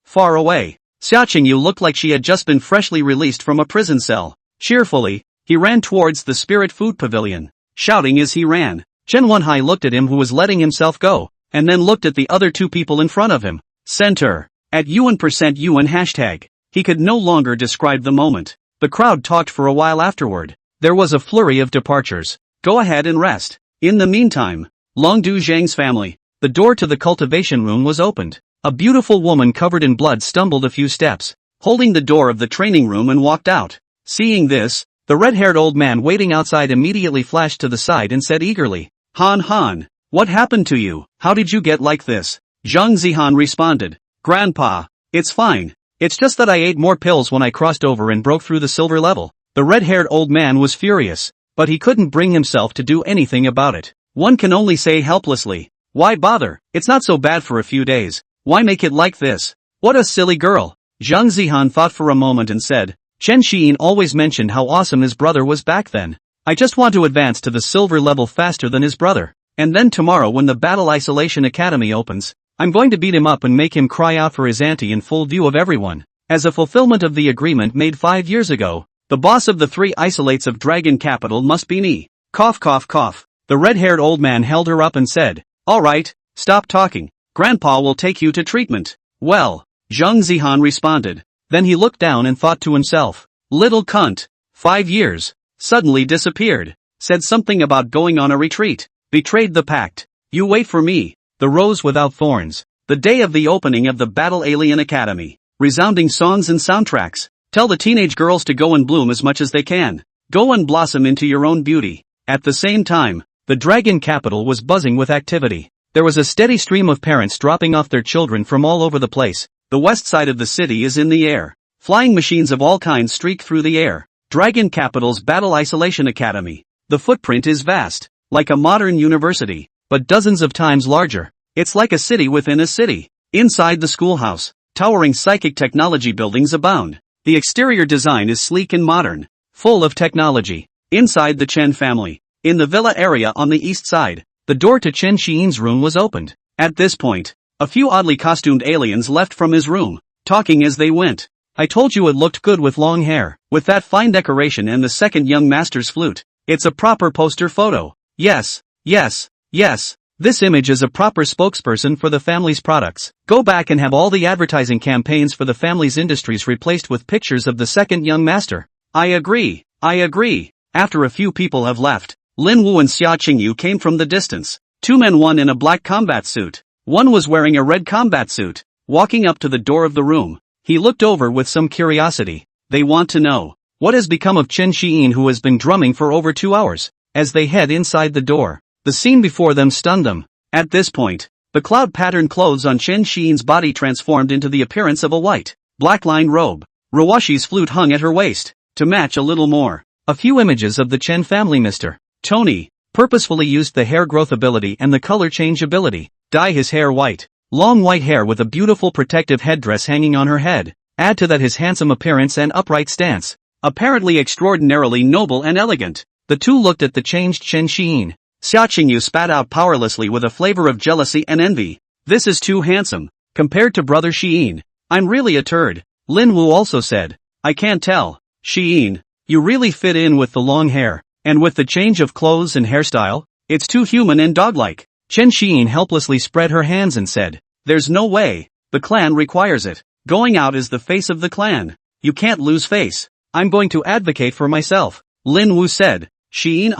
far away. Xia Qingyu looked like she had just been freshly released from a prison cell. Cheerfully, he ran towards the spirit food pavilion, shouting as he ran. Chen Wenhai looked at him who was letting himself go, and then looked at the other two people in front of him. Center. At Yuan hashtag. He could no longer describe the moment. The crowd talked for a while afterward. There was a flurry of departures. Go ahead and rest. In the meantime, Longdu Zhang's family. The door to the cultivation room was opened. A beautiful woman covered in blood stumbled a few steps, holding the door of the training room and walked out. Seeing this, the red-haired old man waiting outside immediately flashed to the side and said eagerly, Han, what happened to you? How did you get like this? Zhang Zihan responded, Grandpa, it's fine. It's just that I ate more pills when I crossed over and broke through the silver level. The red-haired old man was furious, but he couldn't bring himself to do anything about it. One can only say helplessly, why bother? It's not so bad for a few days. Why make it like this? What a silly girl. Zhang Zihan thought for a moment and said, Chen Xiyin always mentioned how awesome his brother was back then. I just want to advance to the silver level faster than his brother. And then tomorrow when the Battle Isolation Academy opens, I'm going to beat him up and make him cry out for his auntie in full view of everyone. As a fulfillment of the agreement made 5 years ago, the boss of the 3 isolates of Dragon Capital must be me. Cough cough cough. The red-haired old man held her up and said, All right, stop talking. Grandpa will take you to treatment. Well, Zhang Zihan responded. Then he looked down and thought to himself, little cunt. 5 years. Suddenly disappeared. Said something about going on a retreat. Betrayed the pact. You wait for me. The Rose Without Thorns. The day of the opening of the Battle Alien Academy. Resounding songs and soundtracks. Tell the teenage girls to go and bloom as much as they can. Go and blossom into your own beauty. At the same time, the Dragon Capital was buzzing with activity. There was a steady stream of parents dropping off their children from all over the place. The west side of the city is in the air. Flying machines of all kinds streak through the air. Dragon Capital's Battle Isolation Academy. The footprint is vast, like a modern university, but dozens of times larger. It's like a city within a city. Inside the schoolhouse, towering psychic technology buildings abound. The exterior design is sleek and modern, full of technology. Inside the Chen family, in the villa area on the east side, the door to Chen Xiyin's room was opened. At this point, a few oddly costumed aliens left from his room, talking as they went. I told you it looked good with long hair, with that fine decoration and the second young master's flute. It's a proper poster photo. Yes, yes, yes. This image is a proper spokesperson for the family's products. Go back and have all the advertising campaigns for the family's industries replaced with pictures of the second young master. I agree. I agree. After a few people have left, Lin Wu and Xia Qingyu came from the distance. 2 men, one in a black combat suit. One was wearing a red combat suit. Walking up to the door of the room, he looked over with some curiosity. They want to know what has become of Chen Xiyin, who has been drumming for over 2 hours. As they head inside the door, the scene before them stunned them. At this point, the cloud pattern clothes on Chen Xiyin's body transformed into the appearance of a white, black-lined robe. Rawashi's flute hung at her waist, to match a little more. A few images of the Chen family. Mr. Tony purposefully used the hair growth ability and the color change ability. Dye his hair white. Long white hair with a beautiful protective headdress hanging on her head. Add to that his handsome appearance and upright stance. Apparently extraordinarily noble and elegant. The two looked at the changed Chen Xiyin. Xia Qingyu spat out powerlessly with a flavor of jealousy and envy. This is too handsome, compared to brother Xiyin. I'm really a turd. Lin Wu also said. I can't tell. Xiyin, you really fit in with the long hair, and with the change of clothes and hairstyle, it's too human and dog-like. Chen Xiyin helplessly spread her hands and said, there's no way. The clan requires it. Going out is the face of the clan. You can't lose face. I'm going to advocate for myself. Lin Wu said. Xiyin,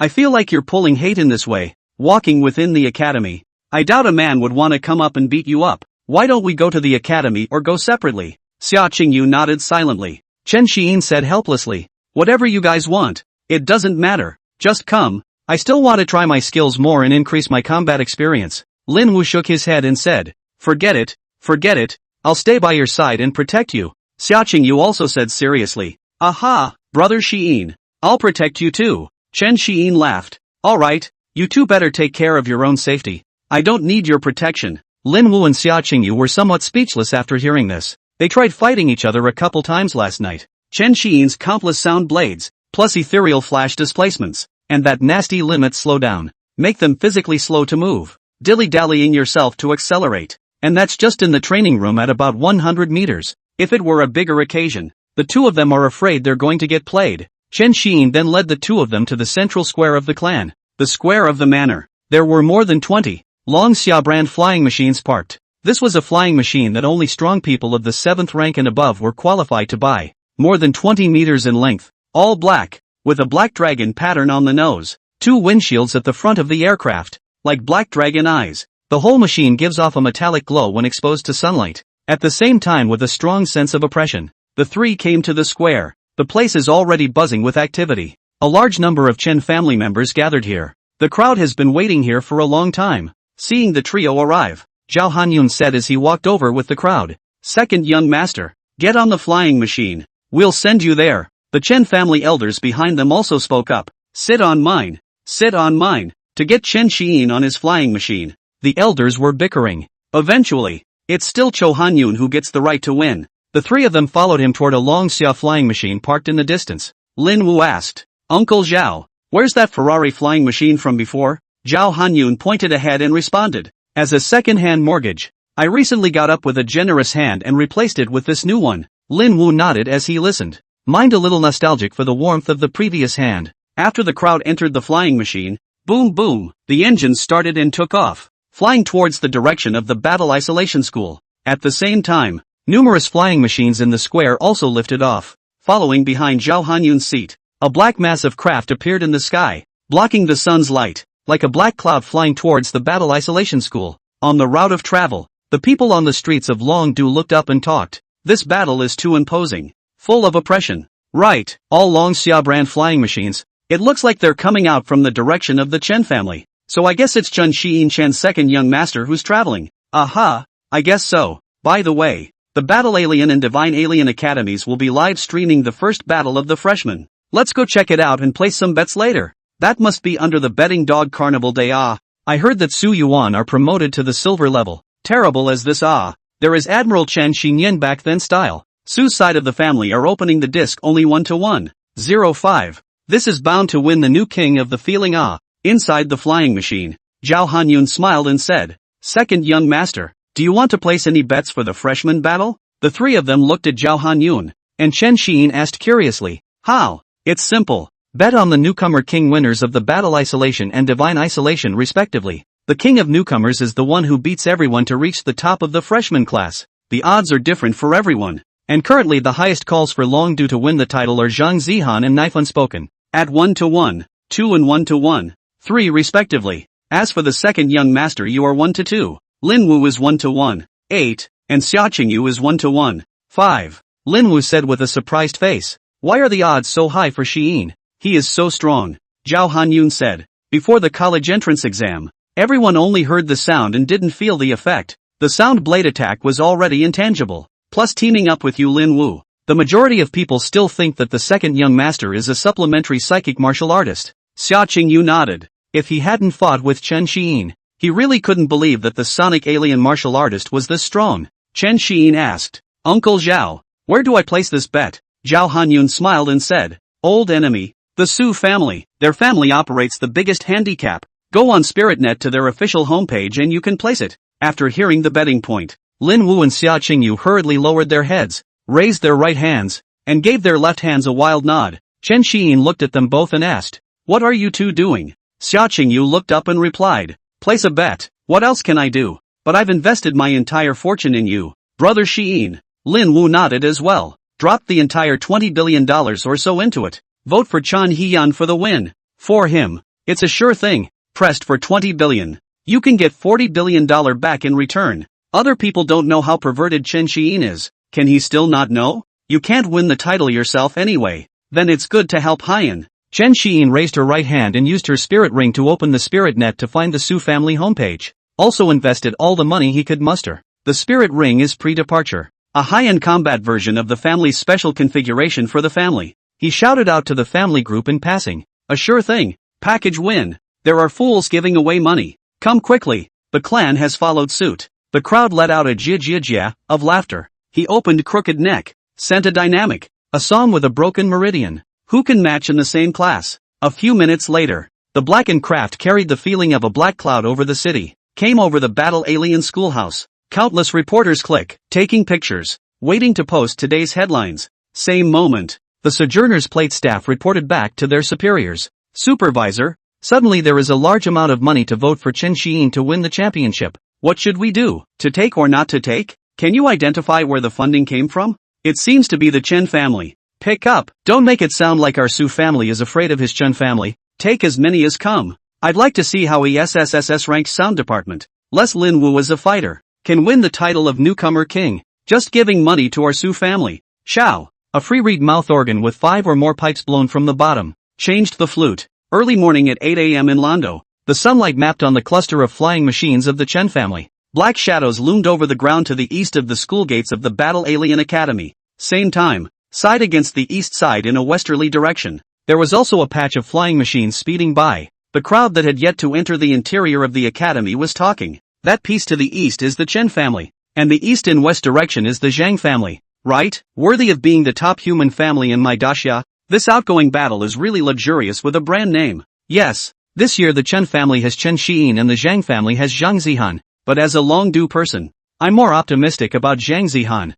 I feel like you're pulling hate in this way. Walking within the academy. I doubt a man would want to come up and beat you up. Why don't we go to the academy or go separately? Xia Qingyu nodded silently. Chen Xiyin said helplessly. Whatever you guys want. It doesn't matter. Just come. I still want to try my skills more and increase my combat experience. Lin Wu shook his head and said. Forget it. Forget it. I'll stay by your side and protect you. Xia Qingyu also said seriously. Aha, brother Xiyin. I'll protect you too. Chen Xiyin laughed. Alright, you two better take care of your own safety. I don't need your protection. Lin Wu and Xia Qingyu were somewhat speechless after hearing this. They tried fighting each other a couple times last night. Chen Xiyin's countless sound blades, plus ethereal flash displacements, and that nasty limit slowdown, make them physically slow to move, dilly-dallying yourself to accelerate. And that's just in the training room at about 100 meters. If it were a bigger occasion, the two of them are afraid they're going to get played. Chen Xiyin then led the two of them to the central square of the clan, the square of the manor. There were more than 20 long Xia brand flying machines parked. This was a flying machine that only strong people of the 7th rank and above were qualified to buy. More than 20 meters in length, all black, with a black dragon pattern on the nose, 2 windshields at the front of the aircraft, like black dragon eyes. The whole machine gives off a metallic glow when exposed to sunlight, at the same time with a strong sense of oppression. The three came to the square. The place is already buzzing with activity. A large number of Chen family members gathered here. The crowd has been waiting here for a long time. Seeing the trio arrive, Zhao Hanyun said as he walked over with the crowd. Second young master, get on the flying machine. We'll send you there. The Chen family elders behind them also spoke up. Sit on mine. Sit on mine. To get Chen Xiyin on his flying machine. The elders were bickering. Eventually, it's still Zhao Hanyun who gets the right to win. The three of them followed him toward a long Xia flying machine parked in the distance. Lin Wu asked, "Uncle Zhao, where's that Ferrari flying machine from before?" Zhao Hanyun pointed ahead and responded, "As a second-hand mortgage. I recently got up with a generous hand and replaced it with this new one." Lin Wu nodded as he listened, mind a little nostalgic for the warmth of the previous hand. After the crowd entered the flying machine, boom boom, the engines started and took off, flying towards the direction of the Battle Isolation School. At the same time, numerous flying machines in the square also lifted off, following behind Zhao Hanyun's seat. A black mass of craft appeared in the sky, blocking the sun's light, like a black cloud flying towards the Battle Isolation School. On the route of travel, the people on the streets of Longdu looked up and talked. This battle is too imposing, full of oppression. Right, all Long Xia brand flying machines. It looks like they're coming out from the direction of the Chen family. So I guess it's Chen Xiyin Chen's second young master who's traveling. Aha, I guess so. By the way, the Battle Alien and Divine Alien Academies will be live streaming the first battle of the freshmen. Let's go check it out and place some bets later. That must be under the betting dog carnival day. Ah, I heard that Su Yuan are promoted to the silver level. Terrible as this. Ah, there is Admiral Chen Xinyan back then style. Su's side of the family are opening the disc only 1-1. 0-5. This is bound to win the new king of the feeling. Ah. Inside the flying machine, Zhao Hanyun smiled and said, "Second young master, do you want to place any bets for the freshman battle?" The three of them looked at Zhao Hanyun, and Chen Xiyin asked curiously, "How?" "It's simple. Bet on the newcomer king winners of the Battle Isolation and Divine Isolation respectively. The king of newcomers is the one who beats everyone to reach the top of the freshman class. The odds are different for everyone. And currently the highest calls for Longdu to win the title are Zhang Zihan and Knife Unspoken, at 1-1, 2 and 1-1, 3 respectively. As for the second young master, you are 1-2. Lin Wu is 1-1, 8, and Xia Qingyu is 1-1, 5. Lin Wu said with a surprised face, "Why are the odds so high for Xiyin? He is so strong." Zhao Hanyun said, "Before the college entrance exam, everyone only heard the sound and didn't feel the effect. The sound blade attack was already intangible. Plus teaming up with you, Lin Wu. The majority of people still think that the second young master is a supplementary psychic martial artist." Xia Qingyu nodded. If he hadn't fought with Chen Xiyin, he really couldn't believe that the sonic alien martial artist was this strong. Chen Xiyin asked, "Uncle Zhao, where do I place this bet?" Zhao Hanyun smiled and said, "Old enemy, the Su family. Their family operates the biggest handicap. Go on SpiritNet to their official homepage and you can place it." After hearing the betting point, Lin Wu and Xia Qingyu hurriedly lowered their heads, raised their right hands, and gave their left hands a wild nod. Chen Xiyin looked at them both and asked, "What are you two doing?" Xia Qingyu looked up and replied, "Place a bet. What else can I do? But I've invested my entire fortune in you, brother Xiyin." Lin Wu nodded as well, dropped the entire $20 billion or so into it. "Vote for Chen Hiyan for the win. For him, it's a sure thing. Pressed for 20 billion. You can get $40 billion back in return." Other people don't know how perverted Chen Xiyin is. Can he still not know? You can't win the title yourself anyway. Then it's good to help Hiyan. Chen Xiyin raised her right hand and used her spirit ring to open the spirit net to find the Su family homepage. Also invested all the money he could muster. The spirit ring is pre-departure, a high-end combat version of the family's special configuration for the family. He shouted out to the family group in passing, "A sure thing. Package win. There are fools giving away money. Come quickly." The clan has followed suit. The crowd let out a jia of laughter. He opened Crooked Neck, sent a dynamic, a song with a broken meridian. Who can match in the same class? A few minutes later, the blackened craft carried the feeling of a black cloud over the city, came over the Battle Alien schoolhouse. Countless reporters taking pictures, waiting to post today's headlines. Same moment, the Sojourner's Plate staff reported back to their superiors. "Supervisor, suddenly there is a large amount of money to vote for Chen Xiyin to win the championship. What should we do? To take or not to take? Can you identify where the funding came from?" "It seems to be the Chen family." "Pick up. Don't make it sound like our Su family is afraid of his Chen family. Take as many as come. I'd like to see how ESSSS ranks sound department. Les Lin Wu as a fighter can win the title of newcomer king. Just giving money to our Su family." Shao, a free reed mouth organ with 5 or more pipes blown from the bottom, changed the flute. Early morning at 8 a.m. in Londo. The sunlight mapped on the cluster of flying machines of the Chen family. Black shadows loomed over the ground to the east of the school gates of the Battle Alien Academy. Same time, side against the east side in a westerly direction. There was also a patch of flying machines speeding by. The crowd that had yet to enter the interior of the academy was talking. That piece to the east is the Chen family, and the east and west direction is the Zhang family. right? Worthy of being the top human family in my daxia. This outgoing battle is really luxurious with a brand name. Yes, this year the Chen family has Chen Xiyin and the Zhang family has Zhang Zihan, but as a long-due person, I'm more optimistic about Zhang Zihan.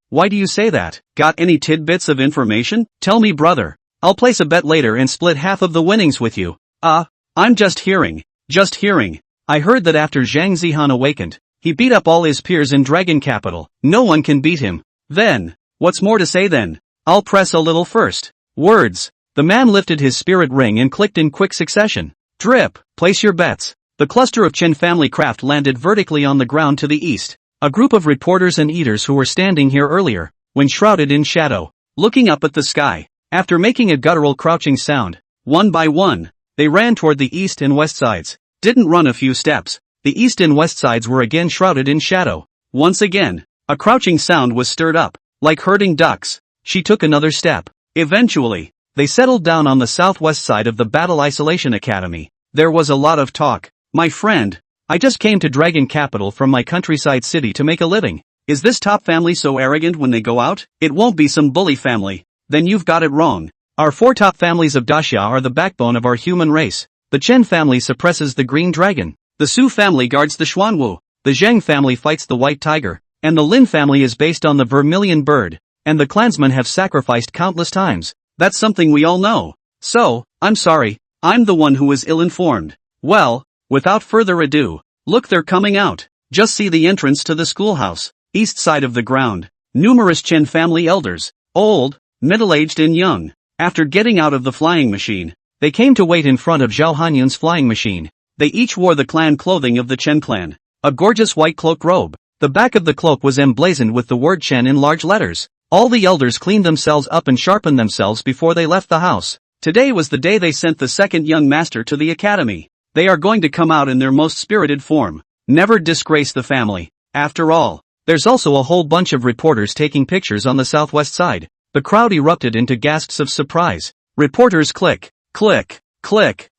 Why do you say that? Got any tidbits of information? Tell me, brother. I'll place a bet later and split half of the winnings with you. I'm just hearing. I heard that after Zhang Zihan awakened, he beat up all his peers in Dragon Capital. No one can beat him. Then, what's more to say then? I'll press a little first. Words. The man lifted his spirit ring and clicked in quick succession. Drip. Place your bets. The cluster of Chen family craft landed vertically on the ground to the east. A group of reporters and eaters who were standing here earlier, when shrouded in shadow, looking up at the sky. After making a guttural crouching sound, one by one, they ran toward the east and west sides. Didn't run a few steps. The east and west sides were again shrouded in shadow. Once again, a crouching sound was stirred up, like herding ducks. She took another step. Eventually, they settled down on the southwest side of the Battle Isolation Academy. There was a lot of talk. My friend, I just came to Dragon Capital from my countryside city to make a living. Is this top family so arrogant when they go out? It won't be some bully family. Then you've got it wrong. Our four top families of daxia are the backbone of our human race. The Chen family suppresses the green dragon. The Su family guards the Xuanwu. The Zhang family fights the white tiger. And the Lin family is based on the vermilion bird. And the clansmen have sacrificed countless times. That's something we all know. So, I'm sorry, I'm the one who is ill-informed. Well, without further ado, look, they're coming out. Just see the entrance to the schoolhouse. East side of the ground. Numerous Chen family elders. Old, middle-aged and young. After getting out of the flying machine, they came to wait in front of Zhao Hanyun's flying machine. They each wore the clan clothing of the Chen clan. A gorgeous white cloak robe. The back of the cloak was emblazoned with the word Chen in large letters. All the elders cleaned themselves up and sharpened themselves before they left the house. Today was the day they sent the second young master to the academy. They are going to come out in their most spirited form. Never disgrace the family. After all, there's also a whole bunch of reporters taking pictures on the southwest side. The crowd erupted into gasps of surprise. Reporters click,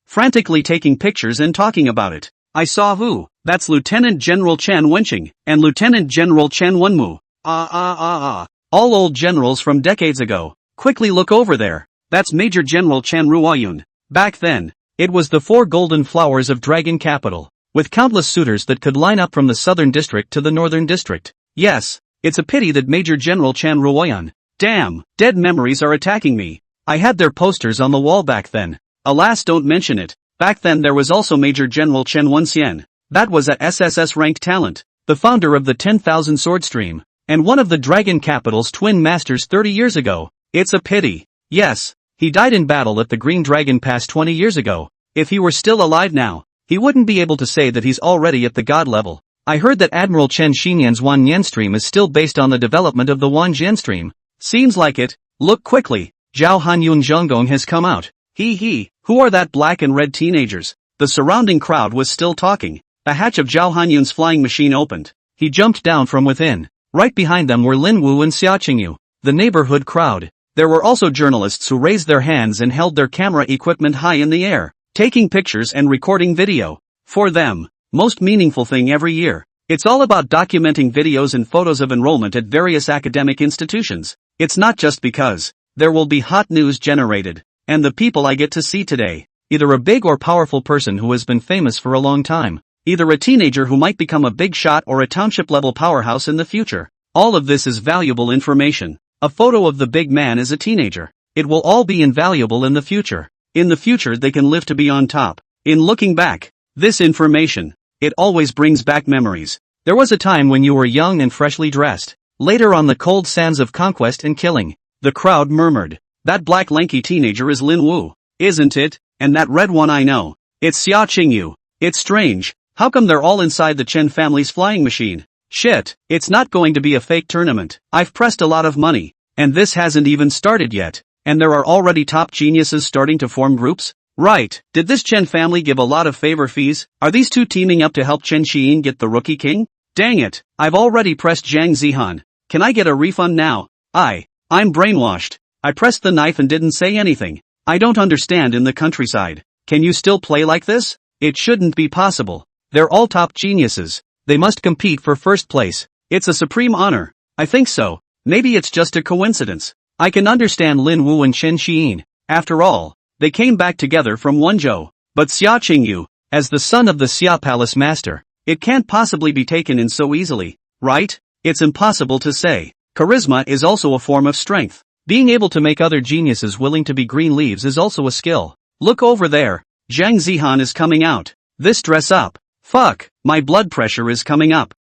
frantically taking pictures and talking about it. I saw who. That's Lieutenant General Chen Wenqing, and Lieutenant General Chen Wenmu. All old generals from decades ago. Quickly look over there. That's Major General Chen Ruoyun. Back then, it was the four golden flowers of Dragon Capital, with countless suitors that could line up from the southern district to the northern district. Yes, it's a pity that Major General Chen Ruoyun. Damn, dead memories are attacking me. I had their posters on the wall back then. Alas, don't mention it. Back then there was also Major General Chen Wenxian. That was a SSS ranked talent, the founder of the 10,000 sword stream, and one of the Dragon Capital's twin masters 30 years ago. It's a pity. Yes, he died in battle at the Green Dragon Pass 20 years ago. If he were still alive now, he wouldn't be able to say that he's already at the god level. I heard that Admiral Chen Xinyan's Wan Yan stream is still based on the development of the Wan Jian stream. Seems like it. Look quickly. Zhao Hanyun Zhonggong has come out. Who are that black and red teenagers? The surrounding crowd was still talking. The hatch of Zhao Hanyun's flying machine opened. He jumped down from within. Right behind them were Lin Wu and Xia Qingyu, the neighborhood crowd. There were also journalists who raised their hands and held their camera equipment high in the air, taking pictures and recording video. For them, most meaningful thing every year. It's all about documenting videos and photos of enrollment at various academic institutions. It's not just because there will be hot news generated, and the people I get to see today, either a big or powerful person who has been famous for a long time, either a teenager who might become a big shot or a township-level powerhouse in the future. All of this is valuable information. A photo of the big man as a teenager. It will all be invaluable in the future. In the future they can live to be on top. In looking back, this information, it always brings back memories. There was a time when you were young and freshly dressed. Later on the cold sands of conquest and killing. The crowd murmured. That black lanky teenager is Lin Wu, isn't it? And that red one I know. It's Xia Qingyu. It's strange. How come they're all inside the Chen family's flying machine? Shit, it's not going to be a fake tournament. I've pressed a lot of money, and this hasn't even started yet. And there are already top geniuses starting to form groups? Right, did this Chen family give a lot of favor fees? Are these two teaming up to help Chen Xiyin get the rookie king? Dang it, I've already pressed Zhang Zihan. Can I get a refund now? I'm brainwashed. I pressed the knife and didn't say anything. I don't understand in the countryside. Can you still play like this? It shouldn't be possible. They're all top geniuses. They must compete for first place. It's a supreme honor. I think so. Maybe it's just a coincidence. I can understand Lin Wu and Chen Xiyin. After all, they came back together from Wenzhou. But Xia Qingyu, as the son of the Xia Palace master, it can't possibly be taken in so easily, right? It's impossible to say. Charisma is also a form of strength. Being able to make other geniuses willing to be green leaves is also a skill. Look over there. Zhang Zihan is coming out. This dress up. Fuck, my blood pressure is coming up.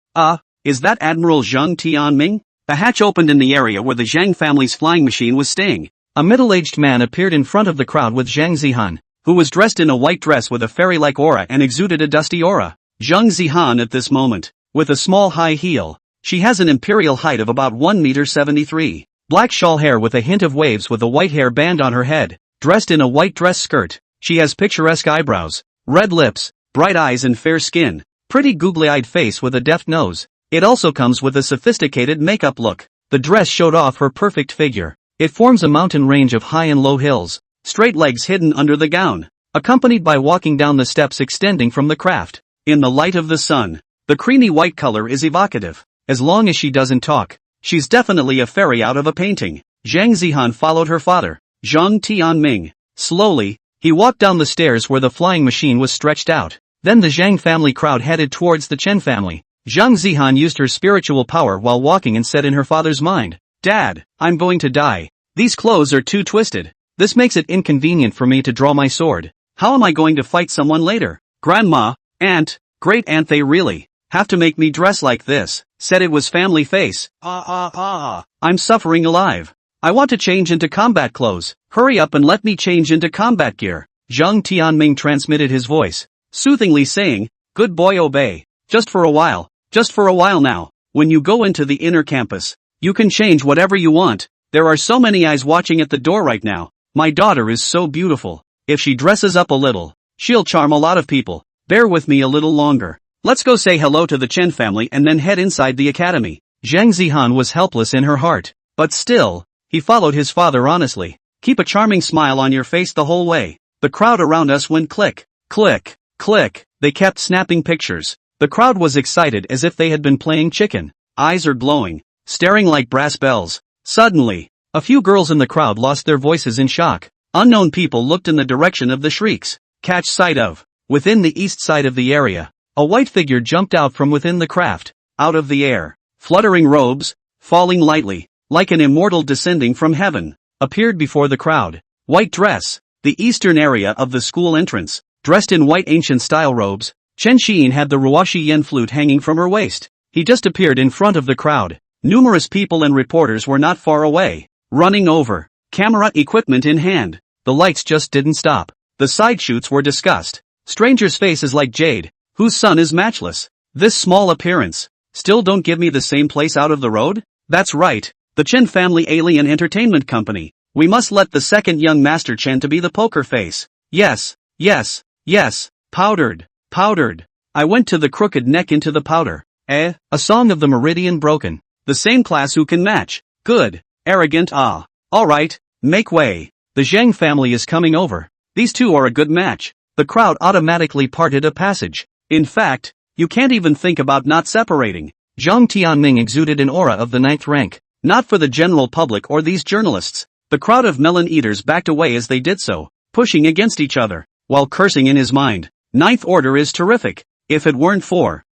Is that Admiral Zhang Tianming? The hatch opened in the area where the Zhang family's flying machine was staying. A middle-aged man appeared in front of the crowd with Zhang Zihan, who was dressed in a white dress with a fairy-like aura and exuded a dusty aura. Zhang Zihan at this moment, with a small high heel. She has an imperial height of about 1.73 meters. Black shawl hair with a hint of waves with a white hair band on her head. Dressed in a white dress skirt. She has picturesque eyebrows, red lips, bright eyes and fair skin. Pretty googly-eyed face with a deft nose. It also comes with a sophisticated makeup look. The dress showed off her perfect figure. It forms a mountain range of high and low hills, straight legs hidden under the gown, accompanied by walking down the steps extending from the craft. In the light of the sun, the creamy white color is evocative. As long as she doesn't talk, she's definitely a fairy out of a painting. Zhang Zihan followed her father, Zhang Tianming. Slowly, he walked down the stairs where the flying machine was stretched out. Then the Zhang family crowd headed towards the Chen family. Zhang Zihan used her spiritual power while walking and said in her father's mind, "Dad, I'm going to die. These clothes are too twisted. This makes it inconvenient for me to draw my sword. How am I going to fight someone later? Grandma, aunt, great aunt, they really have to make me dress like this." Said it was family face. I'm suffering alive. I want to change into combat clothes. Hurry up and let me change into combat gear. Zhang Tianming transmitted his voice, soothingly saying, "Good boy, obey. Just for a while now. When you go into the inner campus, you can change whatever you want. There are so many eyes watching at the door right now. My daughter is so beautiful. If she dresses up a little, she'll charm a lot of people. Bear with me a little longer. Let's go say hello to the Chen family and then head inside the academy." Zhang Zihan was helpless in her heart, but still, he followed his father honestly. Keep a charming smile on your face the whole way. The crowd around us went click, click, click. They kept snapping pictures. The crowd was excited as if they had been playing chicken. Eyes are glowing, staring like brass bells. Suddenly, a few girls in the crowd lost their voices in shock. Unknown people looked in the direction of the shrieks. Catch sight of. Within the east side of the area, a white figure jumped out from within the craft, out of the air. Fluttering robes, falling lightly, like an immortal descending from heaven, appeared before the crowd. White dress, the eastern area of the school entrance. Dressed in white ancient-style robes, Chen Xiyin had the Ruoshi Yen flute hanging from her waist. He just appeared in front of the crowd. Numerous people and reporters were not far away, running over, camera equipment in hand. The lights just didn't stop. The side shoots were discussed. Stranger's face is like jade, whose sun is matchless. This small appearance. Still don't give me the same place out of the road? That's right, the Chen Family Alien Entertainment Company. We must let the second young Master Chen to be the poker face. Yes, yes, yes, powdered, powdered. I went to the crooked neck into the powder. A song of the meridian broken. The same class who can match. Good, arrogant Alright, make way. The Zhang family is coming over. These two are a good match. The crowd automatically parted a passage. In fact, you can't even think about not separating. Zhang Tianming exuded an aura of the 9th rank. Not for the general public or these journalists. The crowd of melon eaters backed away as they did so, pushing against each other, while cursing in his mind. 9th order is terrific. If it weren't for,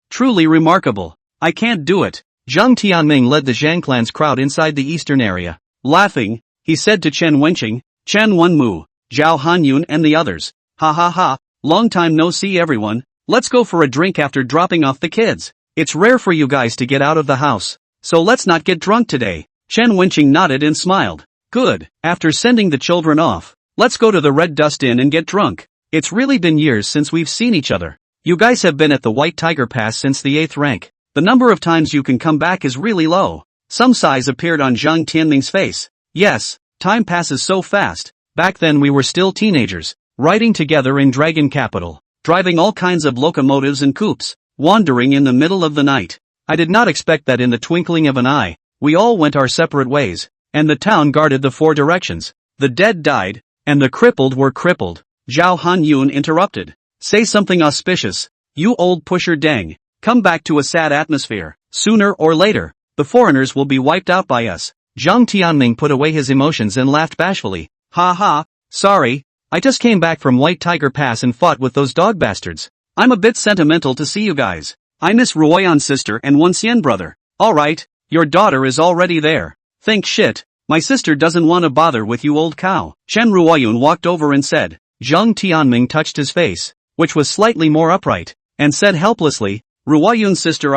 truly remarkable. I can't do it. Zhang Tianming led the Zhang clan's crowd inside the eastern area. Laughing, he said to Chen Wenqing, Chen Wenmu, Zhao Hanyun and the others. Ha ha ha, long time no see everyone. Let's go for a drink after dropping off the kids. It's rare for you guys to get out of the house, so let's not get drunk today. Chen Wenqing nodded and smiled. Good, after sending the children off, let's go to the Red Dust Inn and get drunk. It's really been years since we've seen each other. You guys have been at the White Tiger Pass since the 8th rank. The number of times you can come back is really low. Some sighs appeared on Zhang Tianming's face. Yes, time passes so fast. Back then we were still teenagers, riding together in Dragon Capital, driving all kinds of locomotives and coupes, wandering in the middle of the night. I did not expect that in the twinkling of an eye, we all went our separate ways, and the town guarded the 4 directions. The dead died, and the crippled were crippled. Zhao Hanyun interrupted. Say something auspicious. You old pusher dang. Come back to a sad atmosphere. Sooner or later, The foreigners will be wiped out by us. Zhang Tianming put away his emotions and laughed bashfully. Ha ha, sorry. I just came back from White Tiger Pass and fought with those dog bastards. I'm a bit sentimental to see you guys. I miss Ruoyan's sister and Wen Xian brother. Alright, your daughter is already there. Think shit. My sister doesn't want to bother with you old cow. Chen Ruoyun walked over and said. Zhang Tianming touched his face, which was slightly more upright, and said helplessly, Ruoyun's sister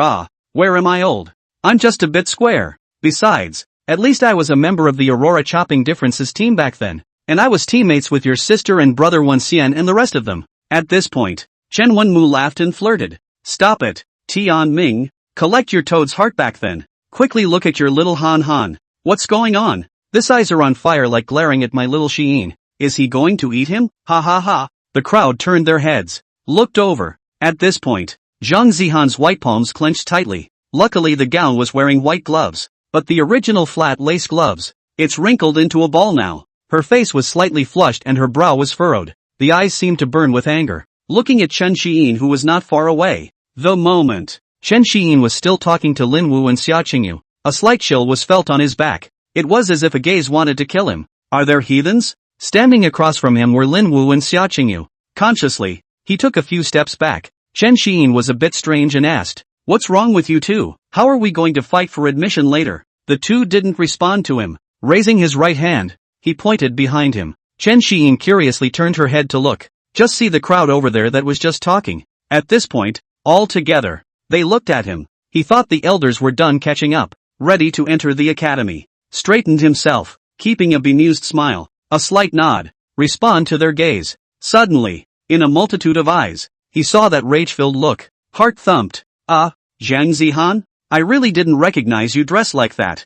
where am I old? I'm just a bit square. Besides, at least I was a member of the Aurora Chopping Differences team back then, and I was teammates with your sister and brother Wen Xian and the rest of them. At this point, Chen Wenmu laughed and flirted. Stop it, Tianming, collect your toad's heart back then. Quickly look at your little Han Han. What's going on? This eyes are on fire like glaring at my little Xiyin. Is he going to eat him? Ha ha ha. The crowd turned their heads, looked over. At this point, Zhang Zihan's white palms clenched tightly. Luckily the gown was wearing white gloves, but the original flat lace gloves. It's wrinkled into a ball now. Her face was slightly flushed and her brow was furrowed. The eyes seemed to burn with anger. Looking at Chen Xiyin who was not far away. The moment. Chen Xiyin was still talking to Lin Wu and Xia Qingyu. A slight chill was felt on his back. It was as if a gaze wanted to kill him. Are there heathens? Standing across from him were Lin Wu and Xia Qingyu. Consciously, he took a few steps back. Chen Xiyin was a bit strange and asked, what's wrong with you two? How are we going to fight for admission later? The two didn't respond to him. Raising his right hand, he pointed behind him. Chen Xiyin curiously turned her head to look. Just see the crowd over there that was just talking. At this point, all together, they looked at him. He thought the elders were done catching up, ready to enter the academy. Straightened himself, keeping a bemused smile, a slight nod, respond to their gaze. Suddenly, in a multitude of eyes, he saw that rage-filled look. Heart thumped. Zhang Zihan? I really didn't recognize you dressed like that.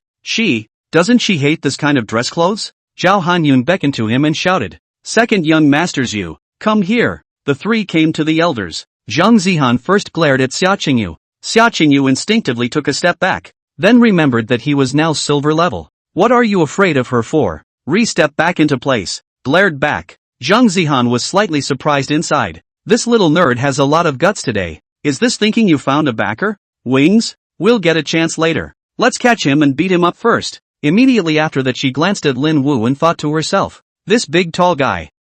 Doesn't she hate this kind of dress clothes? Zhao Hanyun beckoned to him and shouted. Second young masters you, come here. The three came to the elders. Zhang Zihan first glared at Xia Qingyu. Xia Qingyu instinctively took a step back, then remembered that he was now silver level. What are you afraid of her for? Stepped back into place, glared back. Zhang Zihan was slightly surprised inside. This little nerd has a lot of guts today. Is this thinking you found a backer? Wings? We'll get a chance later. Let's catch him and beat him up first. Immediately after that she glanced at Lin Wu and thought to herself. This big tall guy.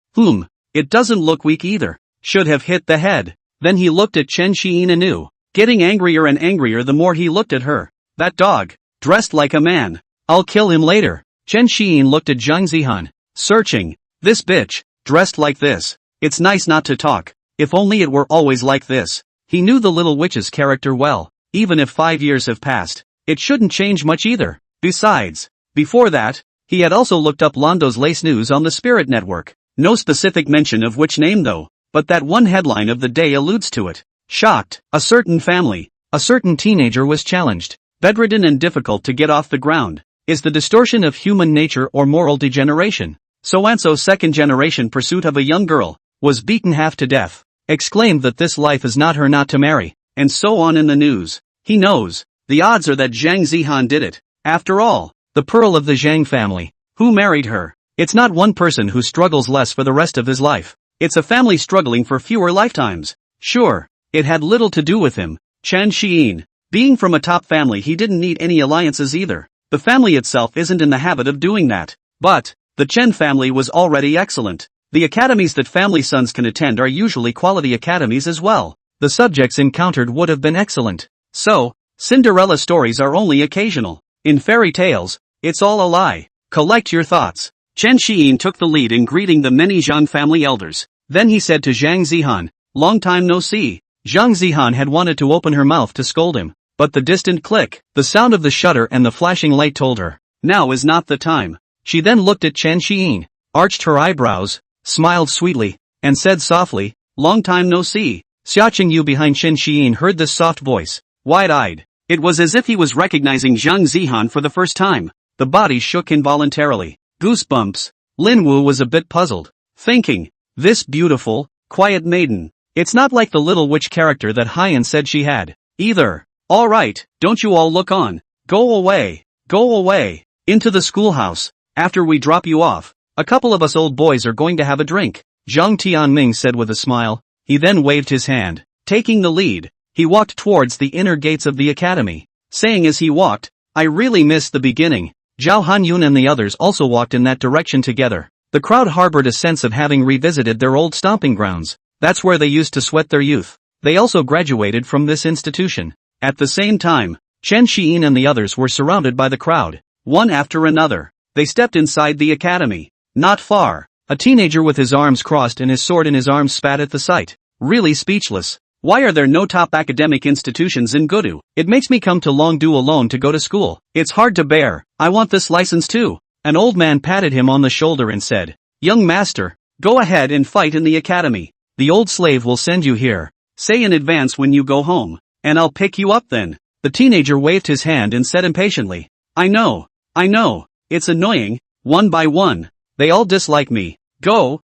It doesn't look weak either. Should have hit the head. Then he looked at Chen Xiyin anew, getting angrier and angrier the more he looked at her. That dog, dressed like a man. I'll kill him later. Chen Xiyin looked at Zhang Zihan, searching. This bitch, dressed like this. It's nice not to talk. If only it were always like this. He knew the little witch's character well. Even if 5 years have passed, it shouldn't change much either. Besides, before that, he had also looked up Lando's lace news on the Spirit Network. No specific mention of which name though, but that one headline of the day alludes to it. Shocked, a certain family, a certain teenager was challenged, bedridden and difficult to get off the ground. Is the distortion of human nature or moral degeneration? So-and-so's second-generation pursuit of a young girl was beaten half to death, exclaimed that this life is not her not to marry, and so on in the news. He knows, the odds are that Zhang Zihan did it. After all, the pearl of the Zhang family. Who married her? It's not one person who struggles less for the rest of his life. It's a family struggling for fewer lifetimes. Sure, it had little to do with him, Chen Xiyin. Being from a top family he didn't need any alliances either. The family itself isn't in the habit of doing that. But, the Chen family was already excellent. The academies that family sons can attend are usually quality academies as well. The subjects encountered would have been excellent. So, Cinderella stories are only occasional. In fairy tales, it's all a lie. Collect your thoughts. Chen Xiyin took the lead in greeting the many Zhang family elders. Then he said to Zhang Zihan, long time no see. Zhang Zihan had wanted to open her mouth to scold him, but the distant click, the sound of the shutter and the flashing light told her, now is not the time. She then looked at Chen Xiyin, arched her eyebrows, smiled sweetly, and said softly, long time no see. Xia Qingyu behind Chen Xiyin heard this soft voice, wide-eyed. It was as if he was recognizing Zhang Zihan for the first time. The body shook involuntarily. Goosebumps. Lin Wu was a bit puzzled, thinking, this beautiful, quiet maiden. It's not like the little witch character that Hyan said she had, either. Alright, don't you all look on. Go away. Go away. Into the schoolhouse. After we drop you off, a couple of us old boys are going to have a drink, Zhang Tianming said with a smile. He then waved his hand. Taking the lead, he walked towards the inner gates of the academy, saying as he walked, I really missed the beginning. Zhao Hanyun and the others also walked in that direction together. The crowd harbored a sense of having revisited their old stomping grounds. That's where they used to sweat their youth. They also graduated from this institution. At the same time, Chen Xiyin and the others were surrounded by the crowd. One after another, they stepped inside the academy. Not far, a teenager with his arms crossed and his sword in his arms spat at the sight. Really speechless. Why are there no top academic institutions in Gudu? It makes me come to Longdu alone to go to school. It's hard to bear. I want this license too. An old man patted him on the shoulder and said, "Young master, go ahead and fight in the academy. The old slave will send you here. Say in advance when you go home, and I'll pick you up then." The teenager waved his hand and said impatiently, I know. It's annoying, one by one. They all dislike me. Go,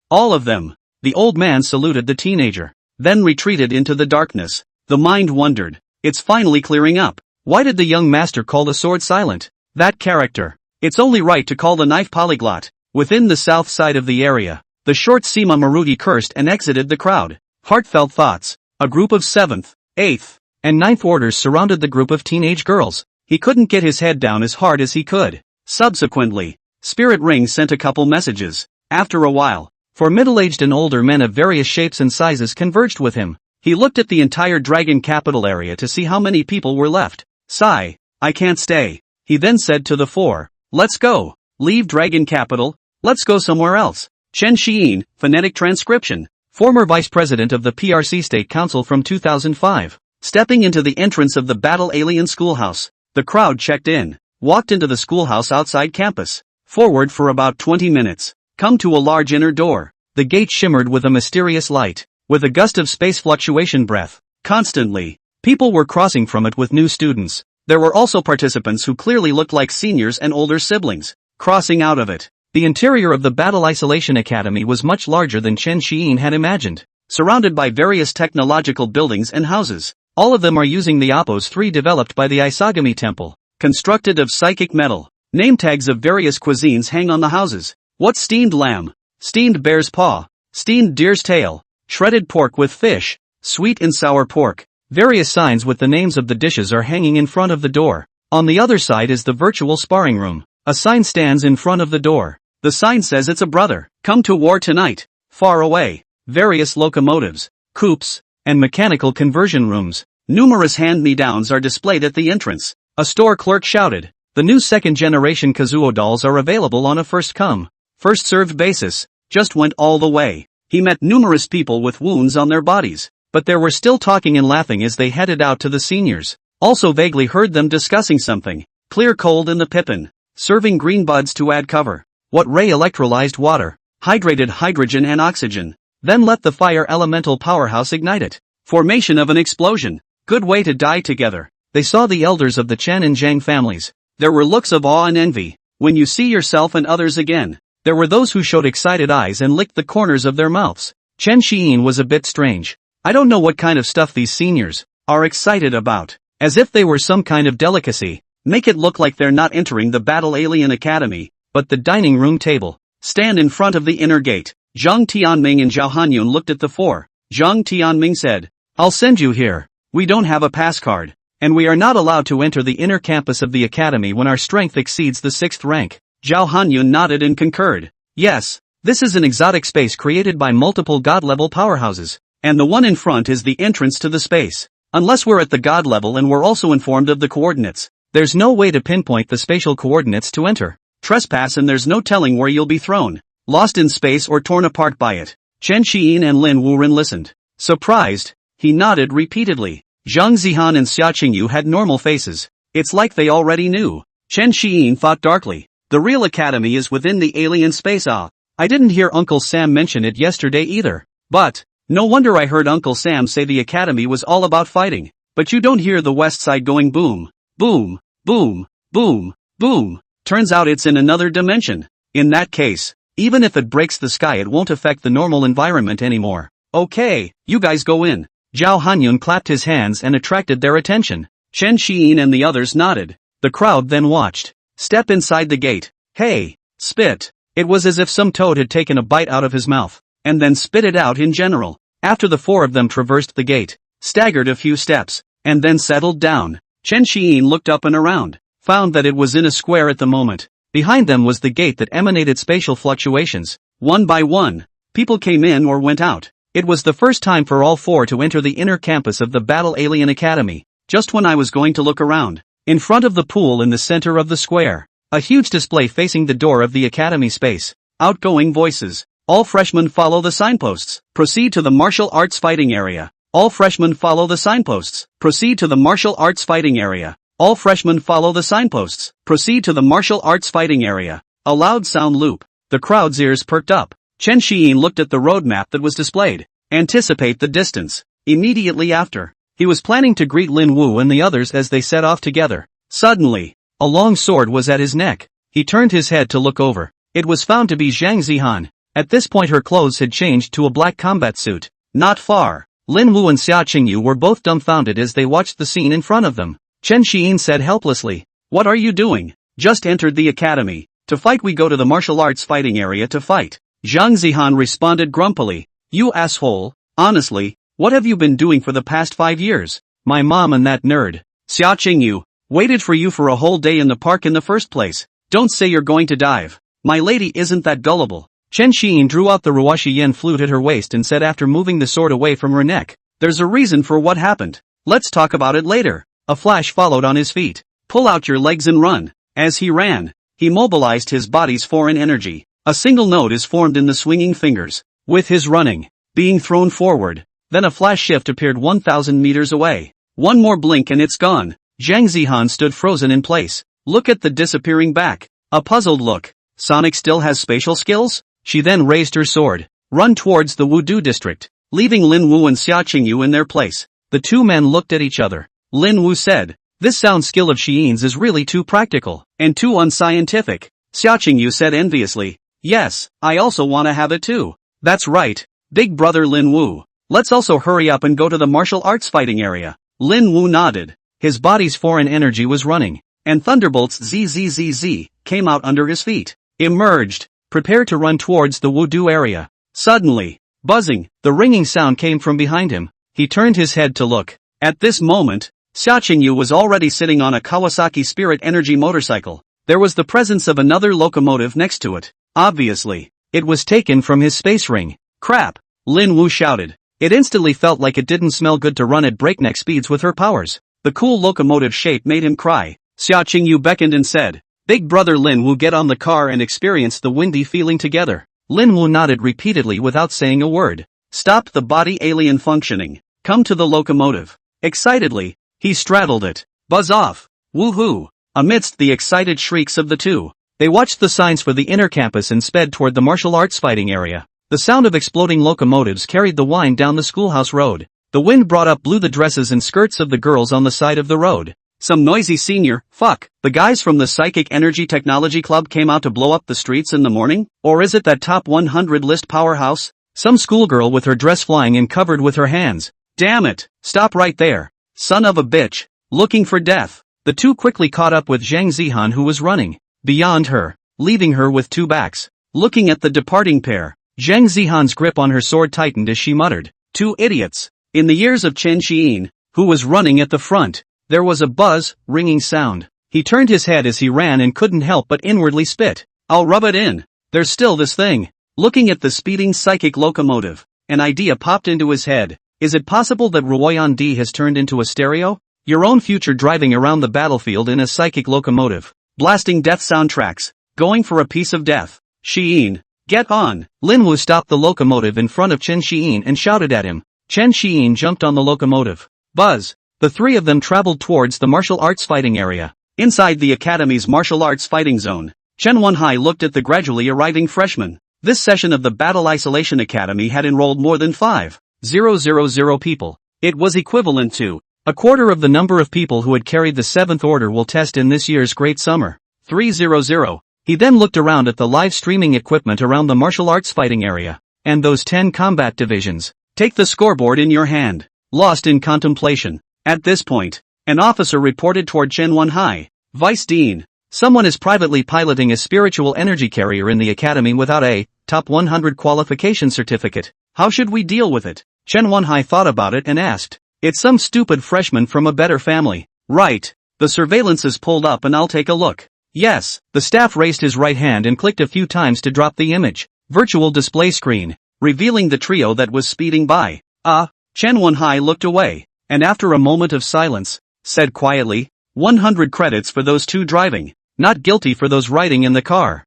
all of them." The old man saluted the teenager, then retreated into the darkness. The mind wondered, it's finally clearing up. Why did the young master call the sword silent? That character. It's only right to call the knife polyglot. Within the south side of the area, the short Sima Maruti cursed and exited the crowd. Heartfelt thoughts. A group of 7th, 8th, and 9th orders surrounded the group of teenage girls. He couldn't get his head down as hard as he could. Subsequently, Spirit Ring sent a couple messages. After a while, for middle-aged and older men of various shapes and sizes converged with him. He looked at the entire Dragon Capital area to see how many people were left. Sigh, I can't stay. He then said to the 4, let's go. Leave Dragon Capital, let's go somewhere else. Chen Xiyin, phonetic transcription. Former Vice President of the PRC State Council from 2005. Stepping into the entrance of the Battle Alien Schoolhouse, the crowd checked in, walked into the schoolhouse outside campus, forward for about 20 minutes, come to a large inner door. The gate shimmered with a mysterious light, with a gust of space fluctuation breath. Constantly, people were crossing from it with new students. There were also participants who clearly looked like seniors and older siblings, crossing out of it. The interior of the Battle Isolation Academy was much larger than Chen Xiyin had imagined, surrounded by various technological buildings and houses. All of them are using the Oppos 3 developed by the Isagami Temple, constructed of psychic metal. Name tags of various cuisines hang on the houses. What steamed lamb, steamed bear's paw, steamed deer's tail, shredded pork with fish, sweet and sour pork. Various signs with the names of the dishes are hanging in front of the door. On the other side is the virtual sparring room. A sign stands in front of the door. The sign says it's a brother. Come to war tonight. Far away. Various locomotives, coupes, and mechanical conversion rooms. Numerous hand-me-downs are displayed at the entrance. A store clerk shouted, the new second-generation Kazuo dolls are available on a first-come, first-served basis. Just went all the way. He met numerous people with wounds on their bodies, but they were still talking and laughing as they headed out to the seniors. Also vaguely heard them discussing something. Clear cold in the Pippin. Serving green buds to add cover. What ray electrolyzed water, hydrated hydrogen and oxygen, then let the fire elemental powerhouse ignite it. Formation of an explosion. Good way to die together. They saw the elders of the Chen and Zhang families. There were looks of awe and envy. When you see yourself and others again. There were those who showed excited eyes and licked the corners of their mouths. Chen Xiyin was a bit strange. I don't know what kind of stuff these seniors are excited about. As if they were some kind of delicacy. Make it look like they're not entering the Battle Alien Academy, but the dining room table. Stand in front of the inner gate. Zhang Tianming and Zhao Hanyun looked at the 4. Zhang Tianming said, I'll send you here. We don't have a pass card, and we are not allowed to enter the inner campus of the academy when our strength exceeds the 6th rank. Zhao Hanyun nodded and concurred. Yes, this is an exotic space created by multiple god-level powerhouses, and the one in front is the entrance to the space. Unless we're at the god level and we're also informed of the coordinates, there's no way to pinpoint the spatial coordinates to enter. Trespass and there's no telling where you'll be thrown, lost in space or torn apart by it. Chen Xiyin and Lin Wuren listened. Surprised, he nodded repeatedly. Zhang Zihan and Xia Qingyu had normal faces. It's like they already knew. Chen Xiyin thought darkly. The real academy is within the alien space. I didn't hear Uncle Sam mention it yesterday either. But, no wonder I heard Uncle Sam say the academy was all about fighting. But you don't hear the west side going boom, boom, boom, boom, boom. Turns out it's in another dimension. In that case, even if it breaks the sky it won't affect the normal environment anymore. Okay, you guys go in. Zhao Hanyun clapped his hands and attracted their attention. Chen Xiyin and the others nodded. The crowd then watched. Step inside the gate. Hey, spit. It was as if some toad had taken a bite out of his mouth, and then spit it out in general. After the 4 of them traversed the gate, staggered a few steps, and then settled down, Chen Xiyin looked up and around, found that it was in a square at the moment. Behind them was the gate that emanated spatial fluctuations. One by one, people came in or went out. It was the first time for all four to enter the inner campus of the Battle Alien Academy. Just when I was going to look around, in front of the pool in the center of the square, a huge display facing the door of the academy space. Outgoing voices. All freshmen follow the signposts. Proceed to the martial arts fighting area. All freshmen follow the signposts. Proceed to the martial arts fighting area. All freshmen follow the signposts. Proceed to the martial arts fighting area. A loud sound loop. The crowd's ears perked up. Chen Xiyin looked at the roadmap that was displayed. Anticipate the distance. Immediately after, he was planning to greet Lin Wu and the others as they set off together. Suddenly, a long sword was at his neck. He turned his head to look over. It was found to be Zhang Zihan. At this point her clothes had changed to a black combat suit. Not far, Lin Wu and Xia Qingyu were both dumbfounded as they watched the scene in front of them. Chen Xiyin said helplessly, "What are you doing?" "Just entered the academy. To fight we go to the martial arts fighting area to fight." Zhang Zihan responded grumpily, "You asshole, honestly, what have you been doing for the past 5 years? My mom and that nerd, Xia Qingyu, waited for you for a whole day in the park in the first place. Don't say you're going to dive. My lady isn't that gullible." Chen Xiyin drew out the Ruoshi Yen flute at her waist and said after moving the sword away from her neck, "There's a reason for what happened. Let's talk about it later." A flash followed on his feet. "Pull out your legs and run." As he ran, he mobilized his body's foreign energy. A single note is formed in the swinging fingers. With his running, being thrown forward, then a flash shift appeared 1,000 meters away. One more blink and it's gone. Zhang Zihan stood frozen in place. Look at the disappearing back. A puzzled look. Sonic still has spatial skills? She then raised her sword. Run towards the Wudu district, leaving Lin Wu and Xia Qingyu in their place. The two men looked at each other. Lin Wu said, "This sound skill of Xiyin's is really too practical, and too unscientific." Xia Qingyu said enviously, "Yes, I also wanna have it too." "That's right, big brother Lin Wu. Let's also hurry up and go to the martial arts fighting area." Lin Wu nodded. His body's foreign energy was running, and thunderbolts zzz came out under his feet. Emerged. Prepare to run towards the Wudu area. Suddenly, buzzing, the ringing sound came from behind him. He turned his head to look. At this moment, Xia Qingyu was already sitting on a Kawasaki Spirit Energy motorcycle. There was the presence of another locomotive next to it. Obviously, it was taken from his space ring. "Crap!" Lin Wu shouted. It instantly felt like it didn't smell good to run at breakneck speeds with her powers. The cool locomotive shape made him cry. Xia Qingyu beckoned and said, "Big brother Lin Wu, get on the car and experience the windy feeling together." Lin Wu nodded repeatedly without saying a word. "Stop the body alien functioning. Come to the locomotive." Excitedly, he straddled it. "Buzz off. Woohoo!" Amidst the excited shrieks of the two, they watched the signs for the inner campus and sped toward the martial arts fighting area. The sound of exploding locomotives carried the wind down the schoolhouse road. The wind brought up blew the dresses and skirts of the girls on the side of the road. "Some noisy senior, fuck, the guys from the Psychic Energy Technology Club came out to blow up the streets in the morning? Or is it that top 100 list powerhouse? Some schoolgirl with her dress flying and covered with her hands. Damn it, stop right there. Son of a bitch, looking for death." The two quickly caught up with Zhang Zihan who was running beyond her, leaving her with two backs. Looking at the departing pair, Zhang Zihan's grip on her sword tightened as she muttered, "Two idiots." In the ears of Chen Xiyin, who was running at the front, there was a buzz, ringing sound. He turned his head as he ran and couldn't help but inwardly spit. "I'll rub it in. There's still this thing." Looking at the speeding psychic locomotive, an idea popped into his head. Is it possible that Ruoyan D has turned into a stereo? Your own future driving around the battlefield in a psychic locomotive, blasting death soundtracks, going for a piece of death. "Xiyin, get on." Lin Wu stopped the locomotive in front of Chen Xiyin and shouted at him. Chen Xiyin jumped on the locomotive. Buzz. The three of them traveled towards the martial arts fighting area. Inside the academy's martial arts fighting zone, Chen Wenhai looked at the gradually arriving freshmen. This session of the Battle Isolation Academy had enrolled more than 5,000 people. It was equivalent to a quarter of the number of people who had carried the 7th Order will test in this year's Great Summer. 300. He then looked around at the live streaming equipment around the martial arts fighting area, and those 10 combat divisions. Take the scoreboard in your hand. Lost in contemplation. At this point, an officer reported toward Chen Wenhai. "Vice Dean, someone is privately piloting a spiritual energy carrier in the academy without a top 100 qualification certificate. How should we deal with it?" Chen Wenhai thought about it and asked. "It's some stupid freshman from a better family. Right. The surveillance is pulled up and I'll take a look. Yes. The staff raised his right hand and clicked a few times to drop the image. Virtual display screen, revealing the trio that was speeding by. Chen Wenhai looked away, and after a moment of silence, said quietly, 100 credits for those two driving, not guilty for those riding in the car.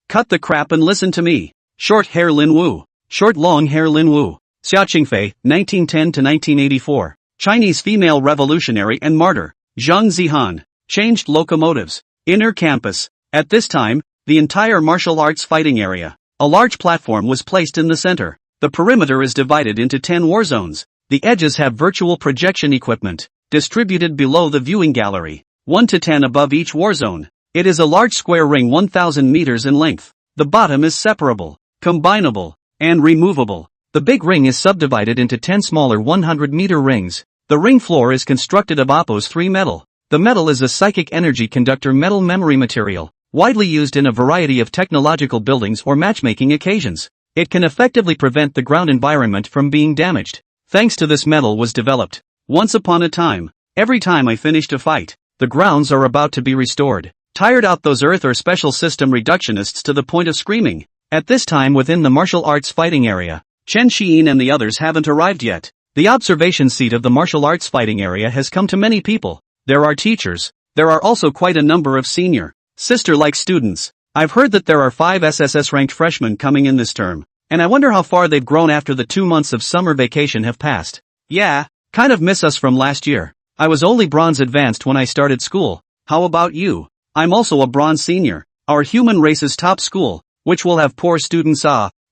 Cut the crap and listen to me. Short hair Lin Wu. Short long hair Lin Wu. Xia Qingfei, 1910 to 1984. Chinese female revolutionary and martyr. Zhang Zihan. Changed locomotives. Inner campus. At this time, the entire martial arts fighting area. A large platform was placed in the center. The perimeter is divided into 10 war zones. The edges have virtual projection equipment, distributed below the viewing gallery, 1 to 10 above each war zone. It is a large square ring 1,000 meters in length. The bottom is separable, combinable, and removable. The big ring is subdivided into 10 smaller 100-meter rings. The ring floor is constructed of Oppo's 3 metal. The metal is a psychic energy conductor metal memory material, widely used in a variety of technological buildings or matchmaking occasions. It can effectively prevent the ground environment from being damaged. Thanks to this metal was developed. Once upon a time, every time I finished a fight, the grounds are about to be restored. Tired out those Earth or special system reductionists to the point of screaming. At this time within the martial arts fighting area, Chen Xiyin and the others haven't arrived yet. The observation seat of the martial arts fighting area has come to many people. There are teachers. There are also quite a number of senior, sister-like students. I've heard that there are 5 SSS-ranked freshmen coming in this term, and I wonder how far they've grown after the 2 months of summer vacation have passed. Yeah, kind of miss us from last year. I was only bronze advanced when I started school. How about you? I'm also a bronze senior. Our human race's top school, which will have poor students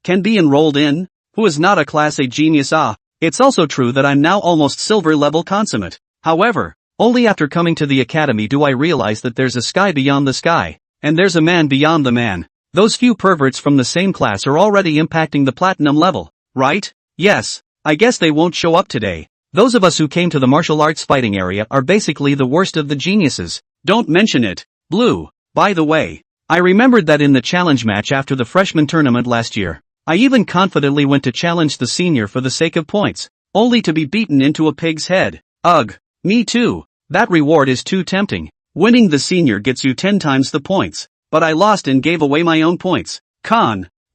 can be enrolled in, who is not a class A genius It's also true that I'm now almost silver level consummate. However, only after coming to the academy do I realize that there's a sky beyond the sky. And there's a man beyond the man. Those few perverts from the same class are already impacting the platinum level, right? Yes, I guess they won't show up today. Those of us who came to the martial arts fighting area are basically the worst of the geniuses. Don't mention it, Blue. By the way, I remembered that in the challenge match after the freshman tournament last year, I even confidently went to challenge the senior for the sake of points, only to be beaten into a pig's head. Ugh, me too. That reward is too tempting. Winning the senior gets you 10 times the points, but I lost and gave away my own points.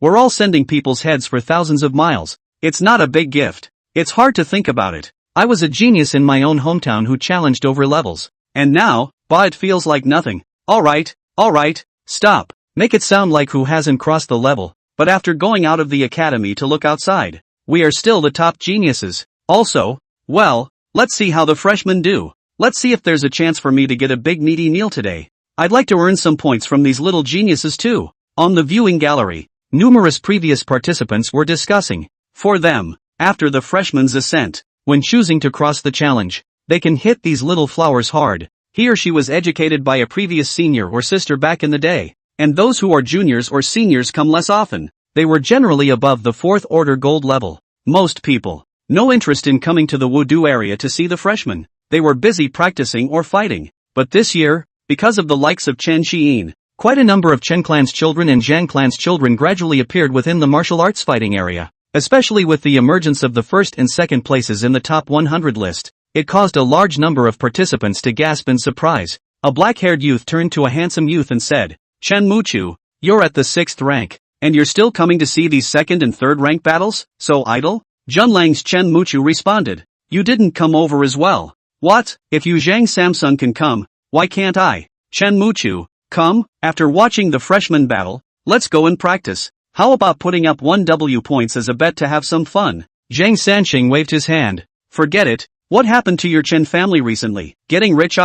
We're all sending people's heads for thousands of miles. It's not a big gift. It's hard to think about it. I was a genius in my own hometown who challenged over levels. And now, it feels like nothing. Alright, stop. Make it sound like who hasn't crossed the level, but after going out of the academy to look outside, we are still the top geniuses. Also, well, let's see how the freshmen do. Let's see if there's a chance for me to get a big meaty meal today. I'd like to earn some points from these little geniuses too. On the viewing gallery, numerous previous participants were discussing. For them, after the freshman's ascent, when choosing to cross the challenge, they can hit these little flowers hard. He or she was educated by a previous senior or sister back in the day, and those who are juniors or seniors come less often. They were generally above the 4th order gold level. Most people, no interest in coming to the Wudu area to see the freshmen. They were busy practicing or fighting. But this year, because of the likes of Chen Xiyin, quite a number of Chen clan's children and Zhang clan's children gradually appeared within the martial arts fighting area. Especially with the emergence of the 1st and 2nd places in the top 100 list, it caused a large number of participants to gasp in surprise. A black-haired youth turned to a handsome youth and said, Chen Muchu, you're at the 6th rank, and you're still coming to see these 2nd and 3rd rank battles? So idle? Junlang's Chen Muchu responded, you didn't come over as well. What? If Yu Zhang Samsung can come, why can't I? Chen Muchu, come, after watching the freshman battle, let's go and practice. How about putting up 1W points as a bet to have some fun? Zhang Sanqing waved his hand. Forget it. What happened to your Chen family recently? Getting rich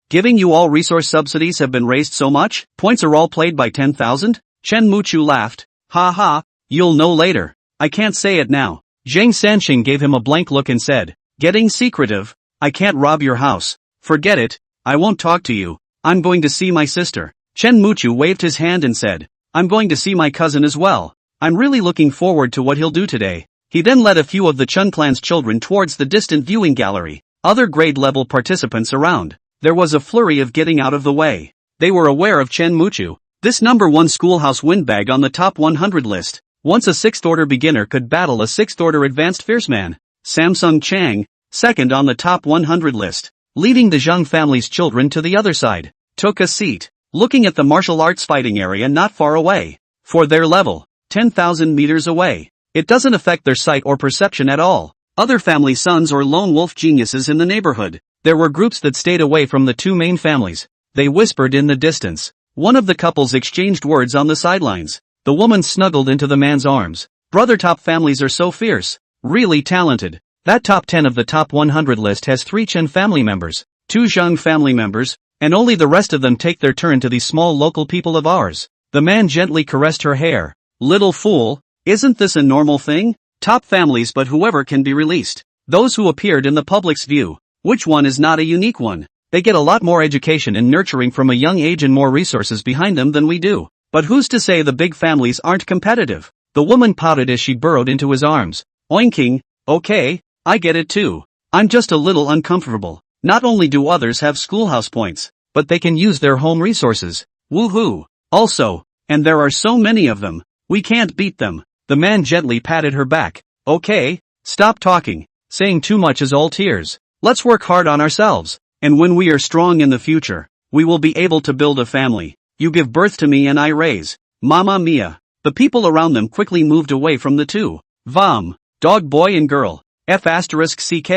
Giving you all resource subsidies have been raised so much? Points are all played by 10,000? Chen Muchu laughed. Ha ha, you'll know later. I can't say it now. Zhang Sanqing gave him a blank look and said, getting secretive. I can't rob your house. Forget it, I won't talk to you. I'm going to see my sister. Chen Muchu waved his hand and said, I'm going to see my cousin as well. I'm really looking forward to what he'll do today. He then led a few of the Chen clan's children towards the distant viewing gallery. Other grade-level participants around. There was a flurry of getting out of the way. They were aware of Chen Muchu, this number 1 schoolhouse windbag on the top 100 list. Once a 6th order beginner could battle a 6th order advanced fierce man. Samsung Chang, 2nd on the top 100 list. leaving the Zhang family's children to the other side. Took a seat, looking at the martial arts fighting area not far away. For their level, 10,000 meters away. It doesn't affect their sight or perception at all. Other family sons or lone wolf geniuses in the neighborhood. There were groups that stayed away from the two main families. They whispered in the distance. One of the couples exchanged words on the sidelines. The woman snuggled into the man's arms. Brother, top families are so fierce. Really talented. That top 10 of the top 100 list has 3 Chen family members, 2 Zhang family members, and only the rest of them take their turn to these small local people of ours. The man gently caressed her hair. Little fool, isn't this a normal thing? Top families, but whoever can be released. Those who appeared in the public's view. Which one is not a unique one? They get a lot more education and nurturing from a young age and more resources behind them than we do. But who's to say the big families aren't competitive? The woman pouted as she burrowed into his arms. Oinking, okay, I get it too. I'm just a little uncomfortable. Not only do others have schoolhouse points, but they can use their home resources. Woohoo! Also, and there are so many of them, we can't beat them. The man gently patted her back. Okay, stop talking. Saying too much is all tears. Let's work hard on ourselves. And when we are strong in the future, we will be able to build a family. You give birth to me and I raise. Mamma mia. The people around them quickly moved away from the two. Vom. Dog boy and girl. F***ck.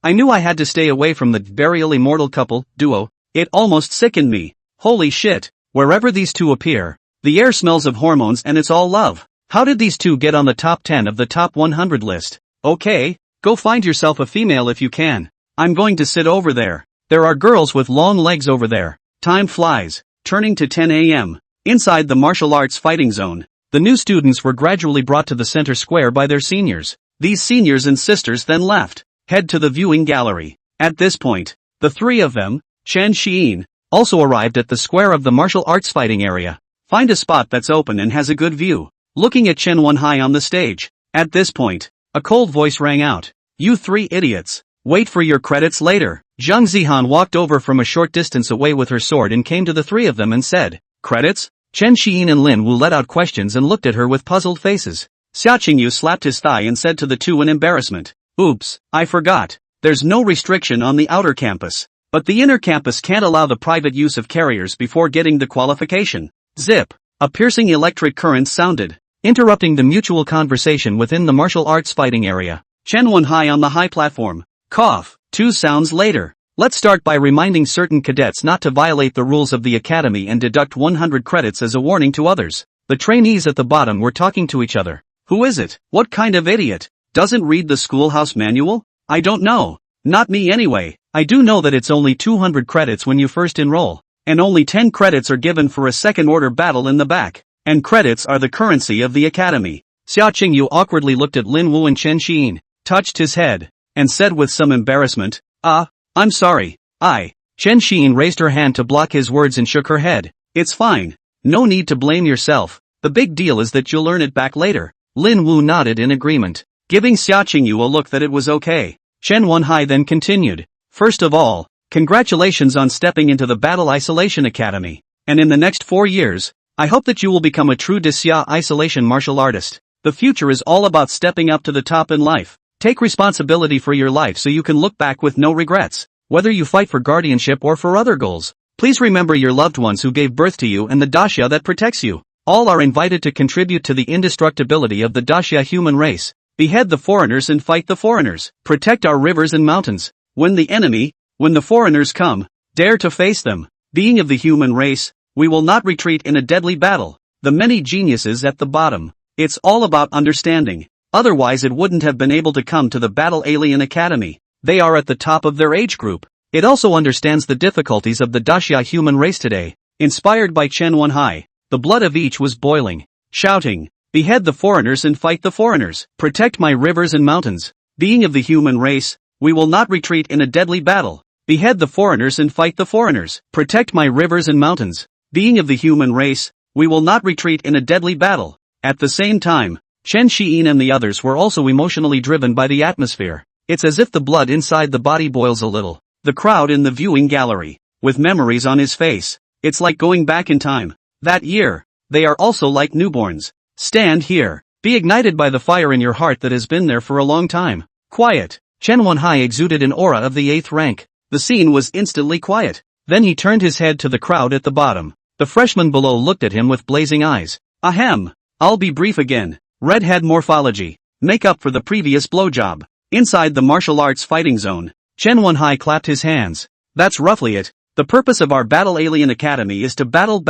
I knew I had to stay away from the burial immortal couple, duo. It almost sickened me. Holy shit. Wherever these two appear, the air smells of hormones and it's all love. How did these two get on the top 10 of the top 100 list? Okay, go find yourself a female if you can. I'm going to sit over there. There are girls with long legs over there. Time flies. Turning to 10 a.m. Inside the martial arts fighting zone, the new students were gradually brought to the center square by their seniors. These seniors and sisters then left, head to the viewing gallery. At this point, the three of them, Chen Xiyin, also arrived at the square of the martial arts fighting area. Find a spot that's open and has a good view. Looking at Chen Wenhai on the stage. At this point, a cold voice rang out. You three idiots. Wait for your credits later. Zhang Zihan walked over from a short distance away with her sword and came to the three of them and said, Credits? Chen Xiyin and Lin Wu let out questions and looked at her with puzzled faces. Xia Qingyu slapped his thigh and said to the two in embarrassment, Oops, I forgot. There's no restriction on the outer campus. But the inner campus can't allow the private use of carriers before getting the qualification. Zip. A piercing electric current sounded, interrupting the mutual conversation within the martial arts fighting area. Chen Wenhai on the high platform. Cough. 2 sounds later. Let's start by reminding certain cadets not to violate the rules of the academy and deduct 100 credits as a warning to others. The trainees at the bottom were talking to each other. Who is it? What kind of idiot? Doesn't read the schoolhouse manual? I don't know. Not me anyway. I do know that it's only 200 credits when you first enroll. And only 10 credits are given for a second-order battle in the back. And credits are the currency of the academy. Xia Qingyu awkwardly looked at Lin Wu and Chen Xiyin, touched his head, and said with some embarrassment, I'm sorry. Chen Xiyin raised her hand to block his words and shook her head. It's fine. No need to blame yourself. The big deal is that you'll earn it back later. Lin Wu nodded in agreement, giving Xia Qingyu a look that it was okay. Chen Wenhai then continued. First of all, congratulations on stepping into the Battle Isolation Academy. And in the next 4 years, I hope that you will become a true Xia isolation martial artist. The future is all about stepping up to the top in life. Take responsibility for your life so you can look back with no regrets. Whether you fight for guardianship or for other goals, please remember your loved ones who gave birth to you and the daxia that protects you. All are invited to contribute to the indestructibility of the daxia human race. Behead the foreigners and fight the foreigners. Protect our rivers and mountains. When the foreigners come, dare to face them. Being of the human race, we will not retreat in a deadly battle. The many geniuses at the bottom. It's all about understanding. Otherwise it wouldn't have been able to come to the Battle Alien Academy. They are at the top of their age group. It also understands the difficulties of the daxia human race today. Inspired by Chen Wenhai, the blood of each was boiling, shouting, Behead the foreigners and fight the foreigners. Protect my rivers and mountains. Being of the human race, we will not retreat in a deadly battle. Behead the foreigners and fight the foreigners. Protect my rivers and mountains. Being of the human race, we will not retreat in a deadly battle. At the same time, Chen Xiyin and the others were also emotionally driven by the atmosphere. It's as if the blood inside the body boils a little. The crowd in the viewing gallery, with memories on his face. It's like going back in time. That year, they are also like newborns. Stand here. Be ignited by the fire in your heart that has been there for a long time. Quiet. Chen Wenhai exuded an aura of the 8th rank. The scene was instantly quiet. Then he turned his head to the crowd at the bottom. The freshman below looked at him with blazing eyes. Ahem. I'll be brief again. Redhead morphology. Make up for the previous blowjob. Inside the martial arts fighting zone, Chen Wenhai clapped his hands. That's roughly it. The purpose of our Battle Alien Academy is to battle.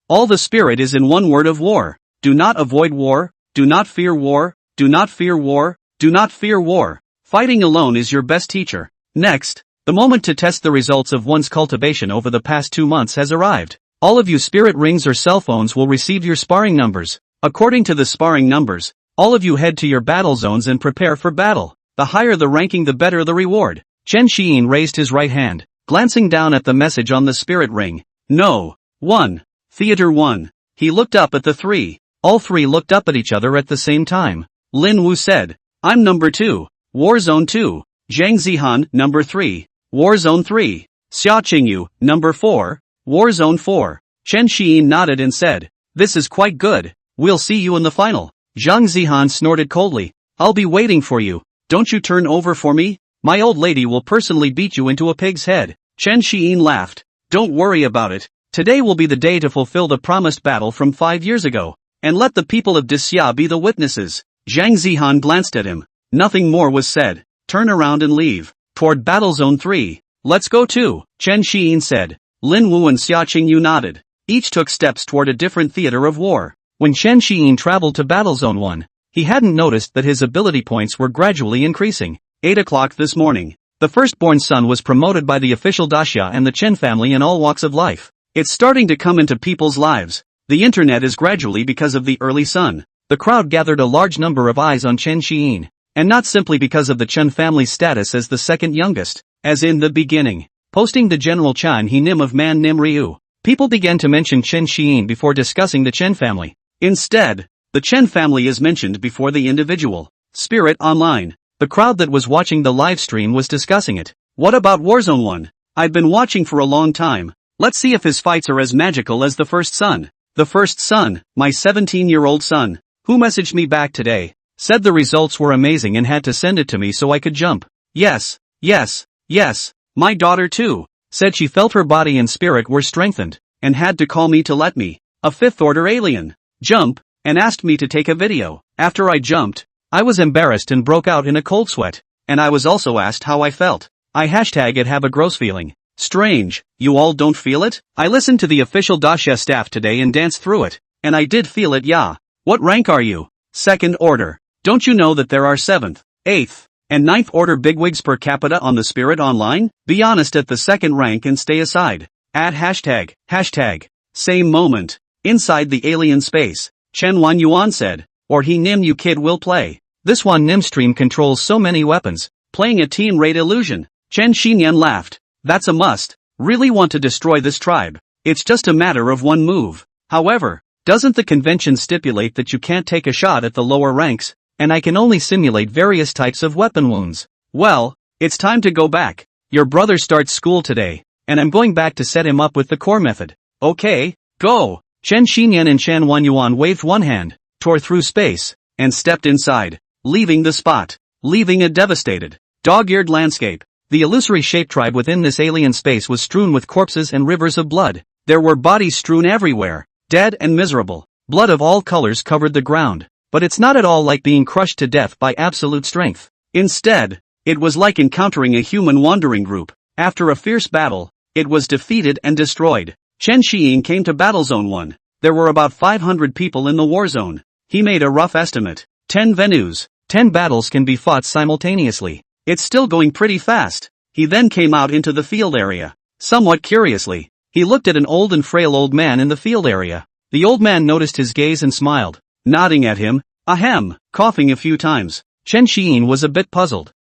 All the spirit is in one word of war. Do not avoid war, do not fear war, do not fear war, do not fear war. Fighting alone is your best teacher. Next, the moment to test the results of one's cultivation over the past 2 months has arrived. All of you spirit rings or cell phones will receive your sparring numbers. According to the sparring numbers, all of you head to your battle zones and prepare for battle. The higher the ranking, the better the reward. Chen Xiyin raised his right hand, glancing down at the message on the spirit ring. No. 1. Theater 1. He looked up at the 3. All 3 looked up at each other at the same time. Lin Wu said, I'm number 2. War Zone 2. Zhang Zihan, number 3. War Zone 3. Xia Qingyu, number 4. War Zone 4. Chen Xiyin nodded and said, this is quite good. We'll see you in the final. Zhang Zihan snorted coldly. I'll be waiting for you. Don't you turn over for me? My old lady will personally beat you into a pig's head. Chen Xiyin laughed. Don't worry about it. Today will be the day to fulfill the promised battle from 5 years ago. And let the people of Disya be the witnesses. Zhang Zihan glanced at him. Nothing more was said. Turn around and leave. Toward Battle Zone 3. Let's go too, Chen Xiyin said. Lin Wu and Xia Qingyu nodded. Each took steps toward a different theater of war. When Chen Xiyin traveled to Battle Zone 1, he hadn't noticed that his ability points were gradually increasing. 8 o'clock this morning. The firstborn son was promoted by the official Daxia and the Chen family in all walks of life. It's starting to come into people's lives. The internet is gradually because of the early sun. The crowd gathered a large number of eyes on Chen Xiyin. And not simply because of the Chen family's status as the second youngest, as in the beginning. Posting the General Chan He Nim of Man Nim Ryu. People began to mention Chen Xiyin before discussing the Chen family. Instead, the Chen family is mentioned before the individual. Spirit Online. The crowd that was watching the live stream was discussing it. What about Warzone 1? I've been watching for a long time. Let's see if his fights are as magical as the first son. The first son, my 17-year-old son, who messaged me back today, said the results were amazing and had to send it to me so I could jump. Yes. My daughter too, said she felt her body and spirit were strengthened, and had to call me to let me, a fifth-order alien, jump, and asked me to take a video. After I jumped, I was embarrassed and broke out in a cold sweat, and I was also asked how I felt. I hashtag it have a gross feeling. Strange, you all don't feel it? I listened to the official Daxia staff today and danced through it, and I did feel it, yeah. What rank are you? Second order. Don't you know that there are 7th, 8th, and 9th order bigwigs per capita on the Spirit Online? Be honest at the second rank and stay aside. Add hashtag. Same moment. Inside the alien space, Chen Wan Yuan said, or he Nim you kid will play. This one Nim stream controls so many weapons, playing a team raid illusion. Chen Xinyan laughed. That's a must. Really want to destroy this tribe. It's just a matter of one move. However, doesn't the convention stipulate that you can't take a shot at the lower ranks, and I can only simulate various types of weapon wounds? Well, it's time to go back. Your brother starts school today, and I'm going back to set him up with the core method. Okay, go. Chen Xinyan and Chen Wanyuan waved one hand, tore through space, and stepped inside, leaving the spot, leaving a devastated, dog-eared landscape. The illusory shape tribe within this alien space was strewn with corpses and rivers of blood. There were bodies strewn everywhere, dead and miserable. Blood of all colors covered the ground, but it's not at all like being crushed to death by absolute strength. Instead, it was like encountering a human wandering group. After a fierce battle, it was defeated and destroyed. Chen Xiyin came to Battle Zone 1. There were about 500 people in the war zone. He made a rough estimate. 10 venues, 10 battles can be fought simultaneously. It's still going pretty fast. He then came out into the field area. Somewhat curiously, he looked at an old and frail old man in the field area. The old man noticed his gaze and smiled, nodding at him, ahem, coughing a few times. Chen Xiyin was a bit puzzled.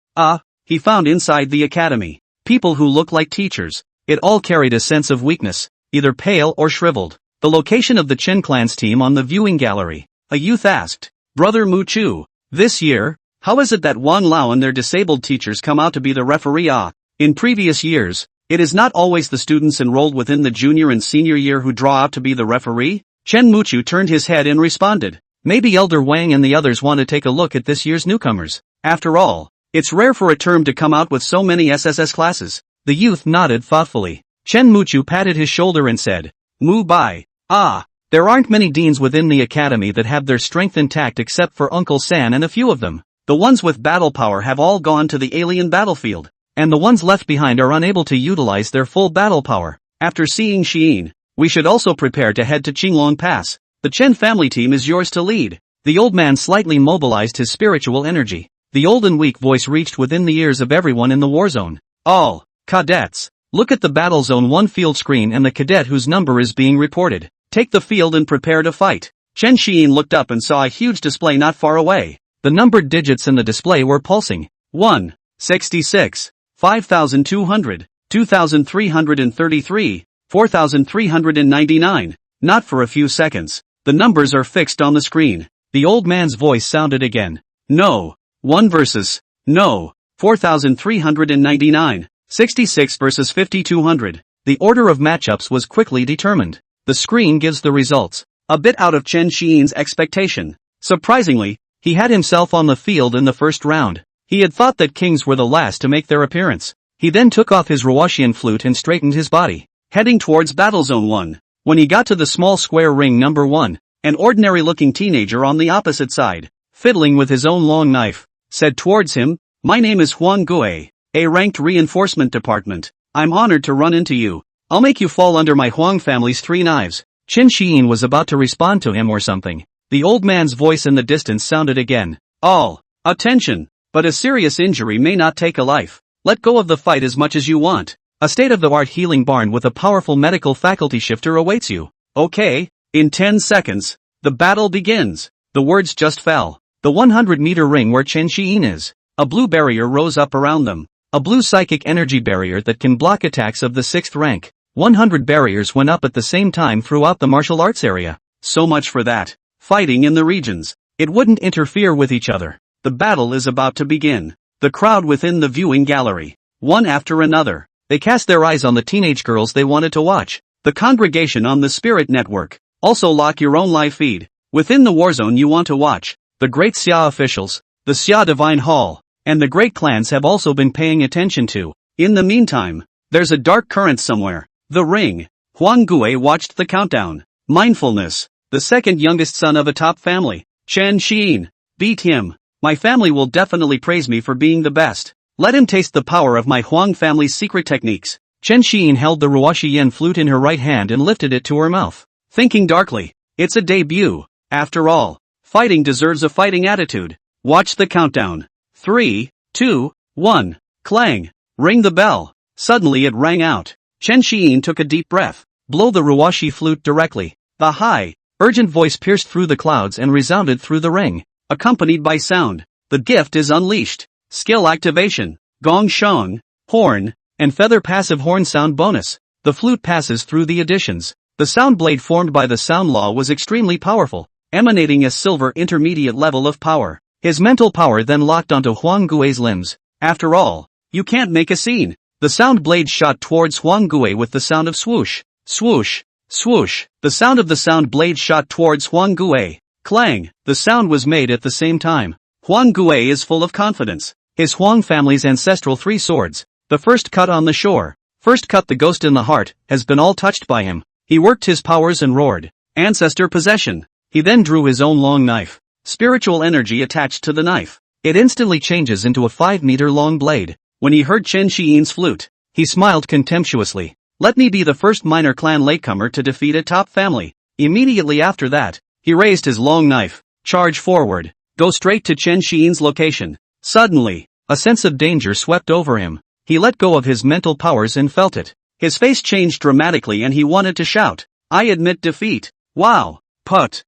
He found inside the academy people who look like teachers. It all carried a sense of weakness, either pale or shriveled. The location of the Chen clan's team on the viewing gallery. A youth asked, Brother Mu Chu, this year, how is it that Wang Lao and their disabled teachers come out to be the referee? In previous years, it is not always the students enrolled within the junior and senior year who draw out to be the referee? Chen Muchu turned his head and responded, maybe Elder Wang and the others want to take a look at this year's newcomers. After all, It's rare for a term to come out with so many SSS classes. The youth nodded thoughtfully. Chen Muchu patted his shoulder and said, Mu Bai. Ah, there aren't many deans within the academy that have their strength intact except for Uncle San and a few of them. The ones with battle power have all gone to the alien battlefield, and the ones left behind are unable to utilize their full battle power. After seeing Xiyin, we should also prepare to head to Qinglong Pass. The Chen family team is yours to lead. The old man slightly mobilized his spiritual energy. The old and weak voice reached within the ears of everyone in the war zone. All cadets, look at the Battle Zone 1 field screen and the cadet whose number is being reported. Take the field and prepare to fight. Chen Xiyin looked up and saw a huge display not far away. The numbered digits in the display were pulsing. 1, 66, 5,200, 2,333, 4,399. Not for a few seconds. The numbers are fixed on the screen. The old man's voice sounded again. No. 1 versus. No. 4,399. 66 versus 5,200. The order of matchups was quickly determined. The screen gives the results. A bit out of Chen Xiyin's expectation. Surprisingly, he had himself on the field in the first round. He had thought that kings were the last to make their appearance. He then took off his Rawashian flute and straightened his body, heading towards Battle Zone 1. When he got to the small square ring number 1, an ordinary-looking teenager on the opposite side, fiddling with his own long knife, said towards him, My name is Huang Gue, a ranked reinforcement department. I'm honored to run into you. I'll make you fall under my Huang family's 3 knives. Chen Xiyin was about to respond to him or something. The old man's voice in the distance sounded again. All attention, but a serious injury may not take a life. Let go of the fight as much as you want. A state-of-the-art healing barn with a powerful medical faculty shifter awaits you. Okay, in 10 seconds, the battle begins. The words just fell. The 100-meter ring where Chen Xiyin is. A blue barrier rose up around them. A blue psychic energy barrier that can block attacks of the 6th rank. 100 barriers went up at the same time throughout the martial arts area. So much for that. Fighting in the regions. It wouldn't interfere with each other. The battle is about to begin. The crowd within the viewing gallery, one after another, they cast their eyes on the teenage girls they wanted to watch. The congregation on the Spirit Network. Also lock your own live feed. Within the Warzone you want to watch. The great Xia officials, the Xia Divine Hall, and the great clans have also been paying attention to. In the meantime, there's a dark current somewhere. The ring. Huang Gue watched the countdown. Mindfulness. The second youngest son of a top family. Chen Xiyin. Beat him. My family will definitely praise me for being the best. Let him taste the power of my Huang family's secret techniques. Chen Xiyin held the Ruoxian flute in her right hand and lifted it to her mouth. Thinking darkly, it's a debut. After all, fighting deserves a fighting attitude. Watch the countdown. 3, 2, 1. Clang. Ring the bell. Suddenly it rang out. Chen Xiyin took a deep breath. Blow the Ruoxi flute directly. The high, urgent voice pierced through the clouds and resounded through the ring. Accompanied by sound. The gift is unleashed. Skill activation. Gong Shong, horn, and feather passive horn sound bonus. The flute passes through the additions. The sound blade formed by the sound law was extremely powerful, emanating a silver intermediate level of power. His mental power then locked onto Huang Gue's limbs. After all, you can't make a scene. The sound blade shot towards Huang Gue with the sound of swoosh, swoosh, swoosh. The sound of the sound blade shot towards Huang Gue. Clang. The sound was made at the same time. Huang Gue is full of confidence. His Huang family's ancestral 3 swords. The first cut on the shore. First cut the ghost in the heart, has been all touched by him. He worked his powers and roared. Ancestor possession. He then drew his own long knife. Spiritual energy attached to the knife. It instantly changes into a 5-meter long blade. When he heard Chen Xiyin's flute, he smiled contemptuously. Let me be the first minor clan latecomer to defeat a top family. Immediately after that, he raised his long knife. Charge forward. Go straight to Chen Xiyin's location. Suddenly, a sense of danger swept over him. He let go of his mental powers and felt it. His face changed dramatically and he wanted to shout. I admit defeat. Wow. Put,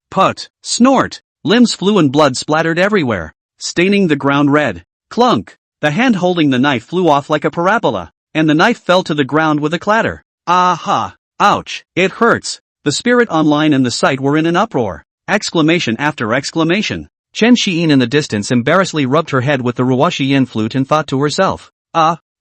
snort. Limbs flew and blood splattered everywhere, staining the ground red. Clunk. The hand holding the knife flew off like a parabola, and the knife fell to the ground with a clatter. Aha. Ouch. It hurts. The spirit online and the site were in an uproar. Exclamation after exclamation. Chen Xiyin in the distance embarrassedly rubbed her head with the Ruoxian flute and thought to herself.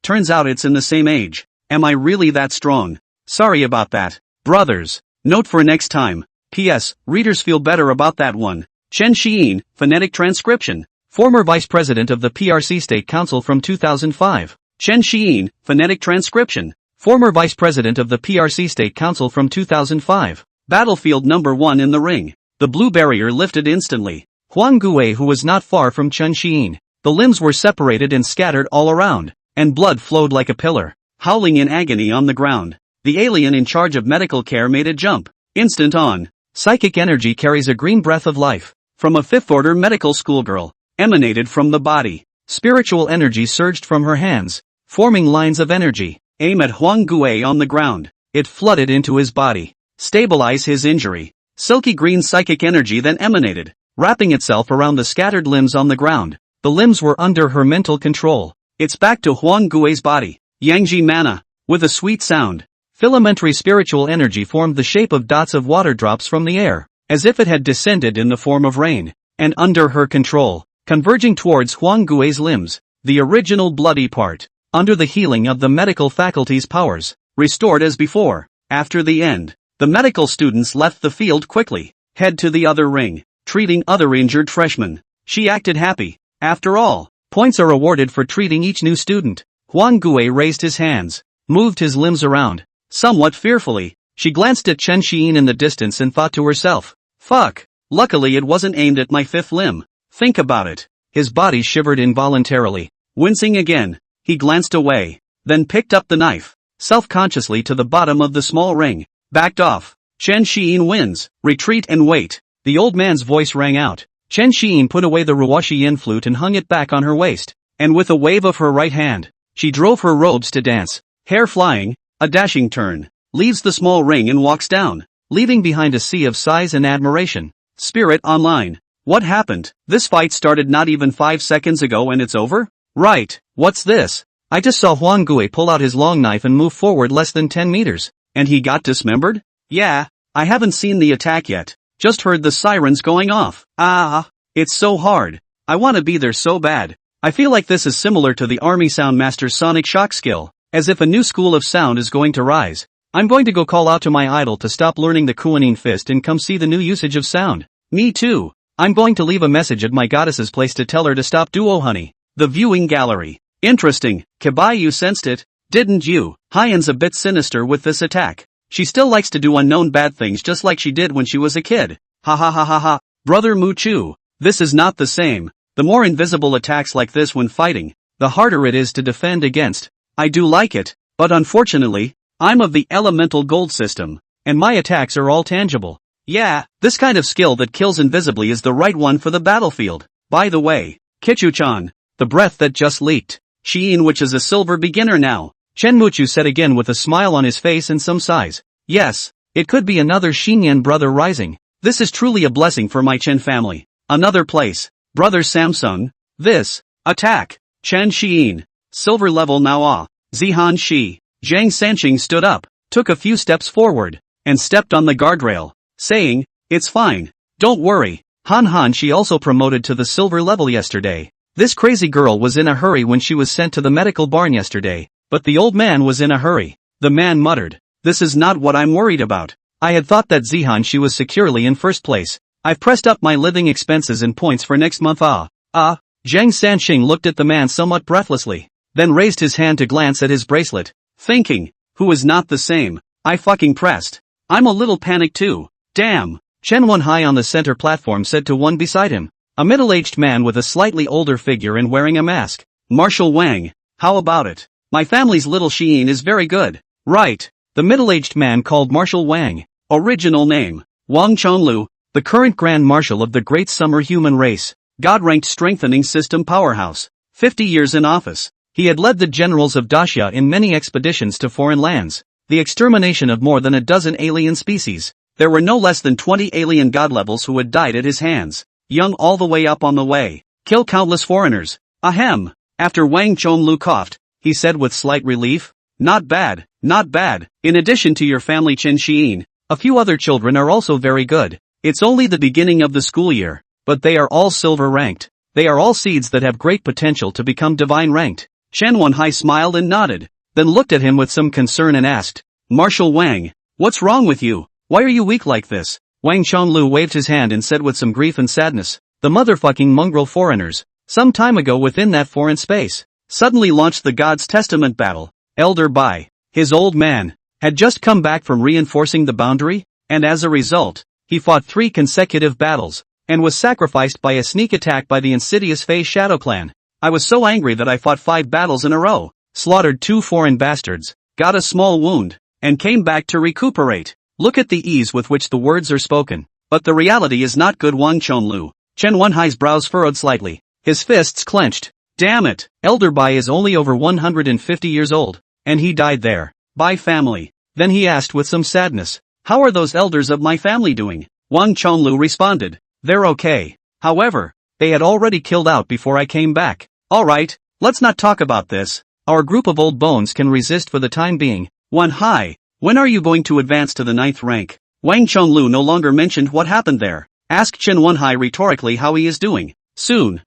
Turns out it's in the same age. Am I really that strong? Sorry about that, brothers. Note for next time. P.S. Readers feel better about that one. Chen Xiyin, phonetic transcription. Former Vice President of the PRC State Council from 2005. Chen Xiyin, phonetic transcription. Former Vice President of the PRC State Council from 2005. Battlefield number 1 in the ring. The blue barrier lifted instantly. Huang Gui, who was not far from Chen Xiyin. The limbs were separated and scattered all around, and blood flowed like a pillar. Howling in agony on the ground. The alien in charge of medical care made a jump. Instant on. Psychic energy carries a green breath of life. From a fifth-order medical schoolgirl. Emanated from the body. Spiritual energy surged from her hands, forming lines of energy. Aim at Huang Gui on the ground. It flooded into his body. Stabilize his injury. Silky green psychic energy then emanated, wrapping itself around the scattered limbs on the ground. The limbs were under her mental control. It's back to Huang Gui's body. Yangji mana. With a sweet sound. Filamentary spiritual energy formed the shape of dots of water drops from the air, as if it had descended in the form of rain, and under her control, converging towards Huang Gui's limbs, the original bloody part, under the healing of the medical faculty's powers, restored as before. After the end, the medical students left the field quickly, head to the other ring, treating other injured freshmen. She acted happy. After all, points are awarded for treating each new student. Huang Gui raised his hands, moved his limbs around. Somewhat fearfully, she glanced at Chen Xiyin in the distance and thought to herself, fuck, luckily it wasn't aimed at my fifth limb. Think about it. His body shivered involuntarily. Wincing again, he glanced away, then picked up the knife, self-consciously to the bottom of the small ring, backed off. Chen Xiyin wins. Retreat and wait. The old man's voice rang out. Chen Xiyin put away the ruoxian flute and hung it back on her waist, and with a wave of her right hand, she drove her robes to dance. Hair flying, a dashing turn, leaves the small ring and walks down, leaving behind a sea of sighs and admiration. Spirit online. What happened? This fight started not even 5 seconds ago and it's over? Right, what's this? I just saw Huang Gui pull out his long knife and move forward less than 10 meters. And he got dismembered? Yeah, I haven't seen the attack yet. Just heard the sirens going off. Ah, it's so hard. I want to be there so bad. I feel like this is similar to the Army Soundmaster's sonic shock skill, as if a new school of sound is going to rise. I'm going to go call out to my idol to stop learning the Kuanin fist and come see the new usage of sound. Me too. I'm going to leave a message at my goddess's place to tell her to stop duo honey. The viewing gallery. Interesting, Kabai, you sensed it, didn't you? Hyan's a bit sinister with this attack. She still likes to do unknown bad things just like she did when she was a kid. Ha ha ha ha ha. Brother Mu Chu, this is not the same. The more invisible attacks like this when fighting, the harder it is to defend against. I do like it, but unfortunately, I'm of the elemental gold system, and my attacks are all tangible. Yeah, this kind of skill that kills invisibly is the right one for the battlefield. By the way, Kichu-chan, the breath that just leaked. Xiyin, which is a silver beginner now. Chen Muchu said again with a smile on his face and some sighs. Yes, it could be another Xinyan brother rising. This is truly a blessing for my Chen family. Another place. Brother Samsung. This. Attack. Chen Xiyin. Silver level now. Zihan Shi. Zhang Sanqing stood up, took a few steps forward, and stepped on the guardrail, saying, it's fine. Don't worry. Han Han she also promoted to the silver level yesterday. This crazy girl was in a hurry when she was sent to the medical barn yesterday, but the old man was in a hurry. The man muttered, this is not what I'm worried about. I had thought that Zihan she was securely in first place. I've pressed up my living expenses and points for next month. Zhang Sanqing looked at the man somewhat breathlessly, then raised his hand to glance at his bracelet, thinking, who is not the same? I fucking pressed. I'm a little panicked too. Damn. Chen Wenhai on the center platform said to one beside him, a middle-aged man with a slightly older figure and wearing a mask. Marshal Wang, how about it? My family's little Xiyin is very good. Right. The middle-aged man called Marshal Wang. Original name, Wang Chonlu, the current Grand Marshal of the Great Summer Human Race, God-ranked strengthening system powerhouse, 50 years in office. He had led the generals of Daxia in many expeditions to foreign lands, the extermination of more than a dozen alien species. There were no less than 20 alien god levels who had died at his hands, young all the way up on the way, kill countless foreigners. Ahem. After Wang Chonlu coughed, he said with slight relief, not bad, not bad. In addition to your family Chen Xiyin, a few other children are also very good. It's only the beginning of the school year, but they are all silver ranked. They are all seeds that have great potential to become divine ranked. Chen Wenhai smiled and nodded, then looked at him with some concern and asked, Marshal Wang, what's wrong with you? Why are you weak like this? Wang Chonlu waved his hand and said with some grief and sadness, the motherfucking mongrel foreigners. some time ago within that foreign space. Suddenly launched the God's Testament battle. Elder Bai, his old man, had just come back from reinforcing the boundary, and as a result, he fought 3 consecutive battles, and was sacrificed by a sneak attack by the insidious Fey Shadow Clan. I was so angry that I fought 5 battles in a row, slaughtered 2 foreign bastards, got a small wound, and came back to recuperate. Look at the ease with which the words are spoken. But the reality is not good. Wang Chonlu. Chen Wenhai's brows furrowed slightly, his fists clenched. Damn it, Elder Bai is only over 150 years old, and he died there. Bai family. Then he asked with some sadness, how are those elders of my family doing? Wang Chonlu responded, they're okay. However, they had already killed out before I came back. Alright, let's not talk about this. Our group of old bones can resist for the time being. Wenhai, when are you going to advance to the 9th rank? Wang Chonlu no longer mentioned what happened there. Asked Chen Wenhai rhetorically how he is doing. Soon.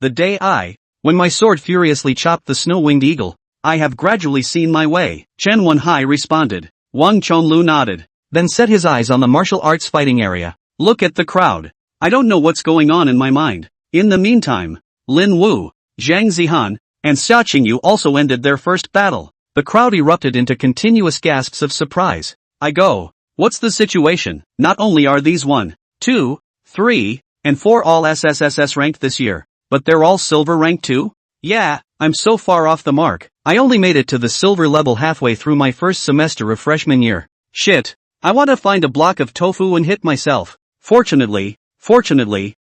The day when my sword furiously chopped the snow-winged eagle, I have gradually seen my way. Chen Wenhai responded. Wang Chonlu nodded, then set his eyes on the martial arts fighting area. Look at the crowd. I don't know what's going on in my mind. In the meantime, Lin Wu, Zhang Zihan, and Xia Qingyu also ended their first battle. The crowd erupted into continuous gasps of surprise. I go. What's the situation? Not only are these 1, 2, 3, and 4 all SSSS ranked this year, but they're all silver ranked too? Yeah, I'm so far off the mark. I only made it to the silver level halfway through my first semester of freshman year. Shit. I want to find a block of tofu and hit myself. Fortunately,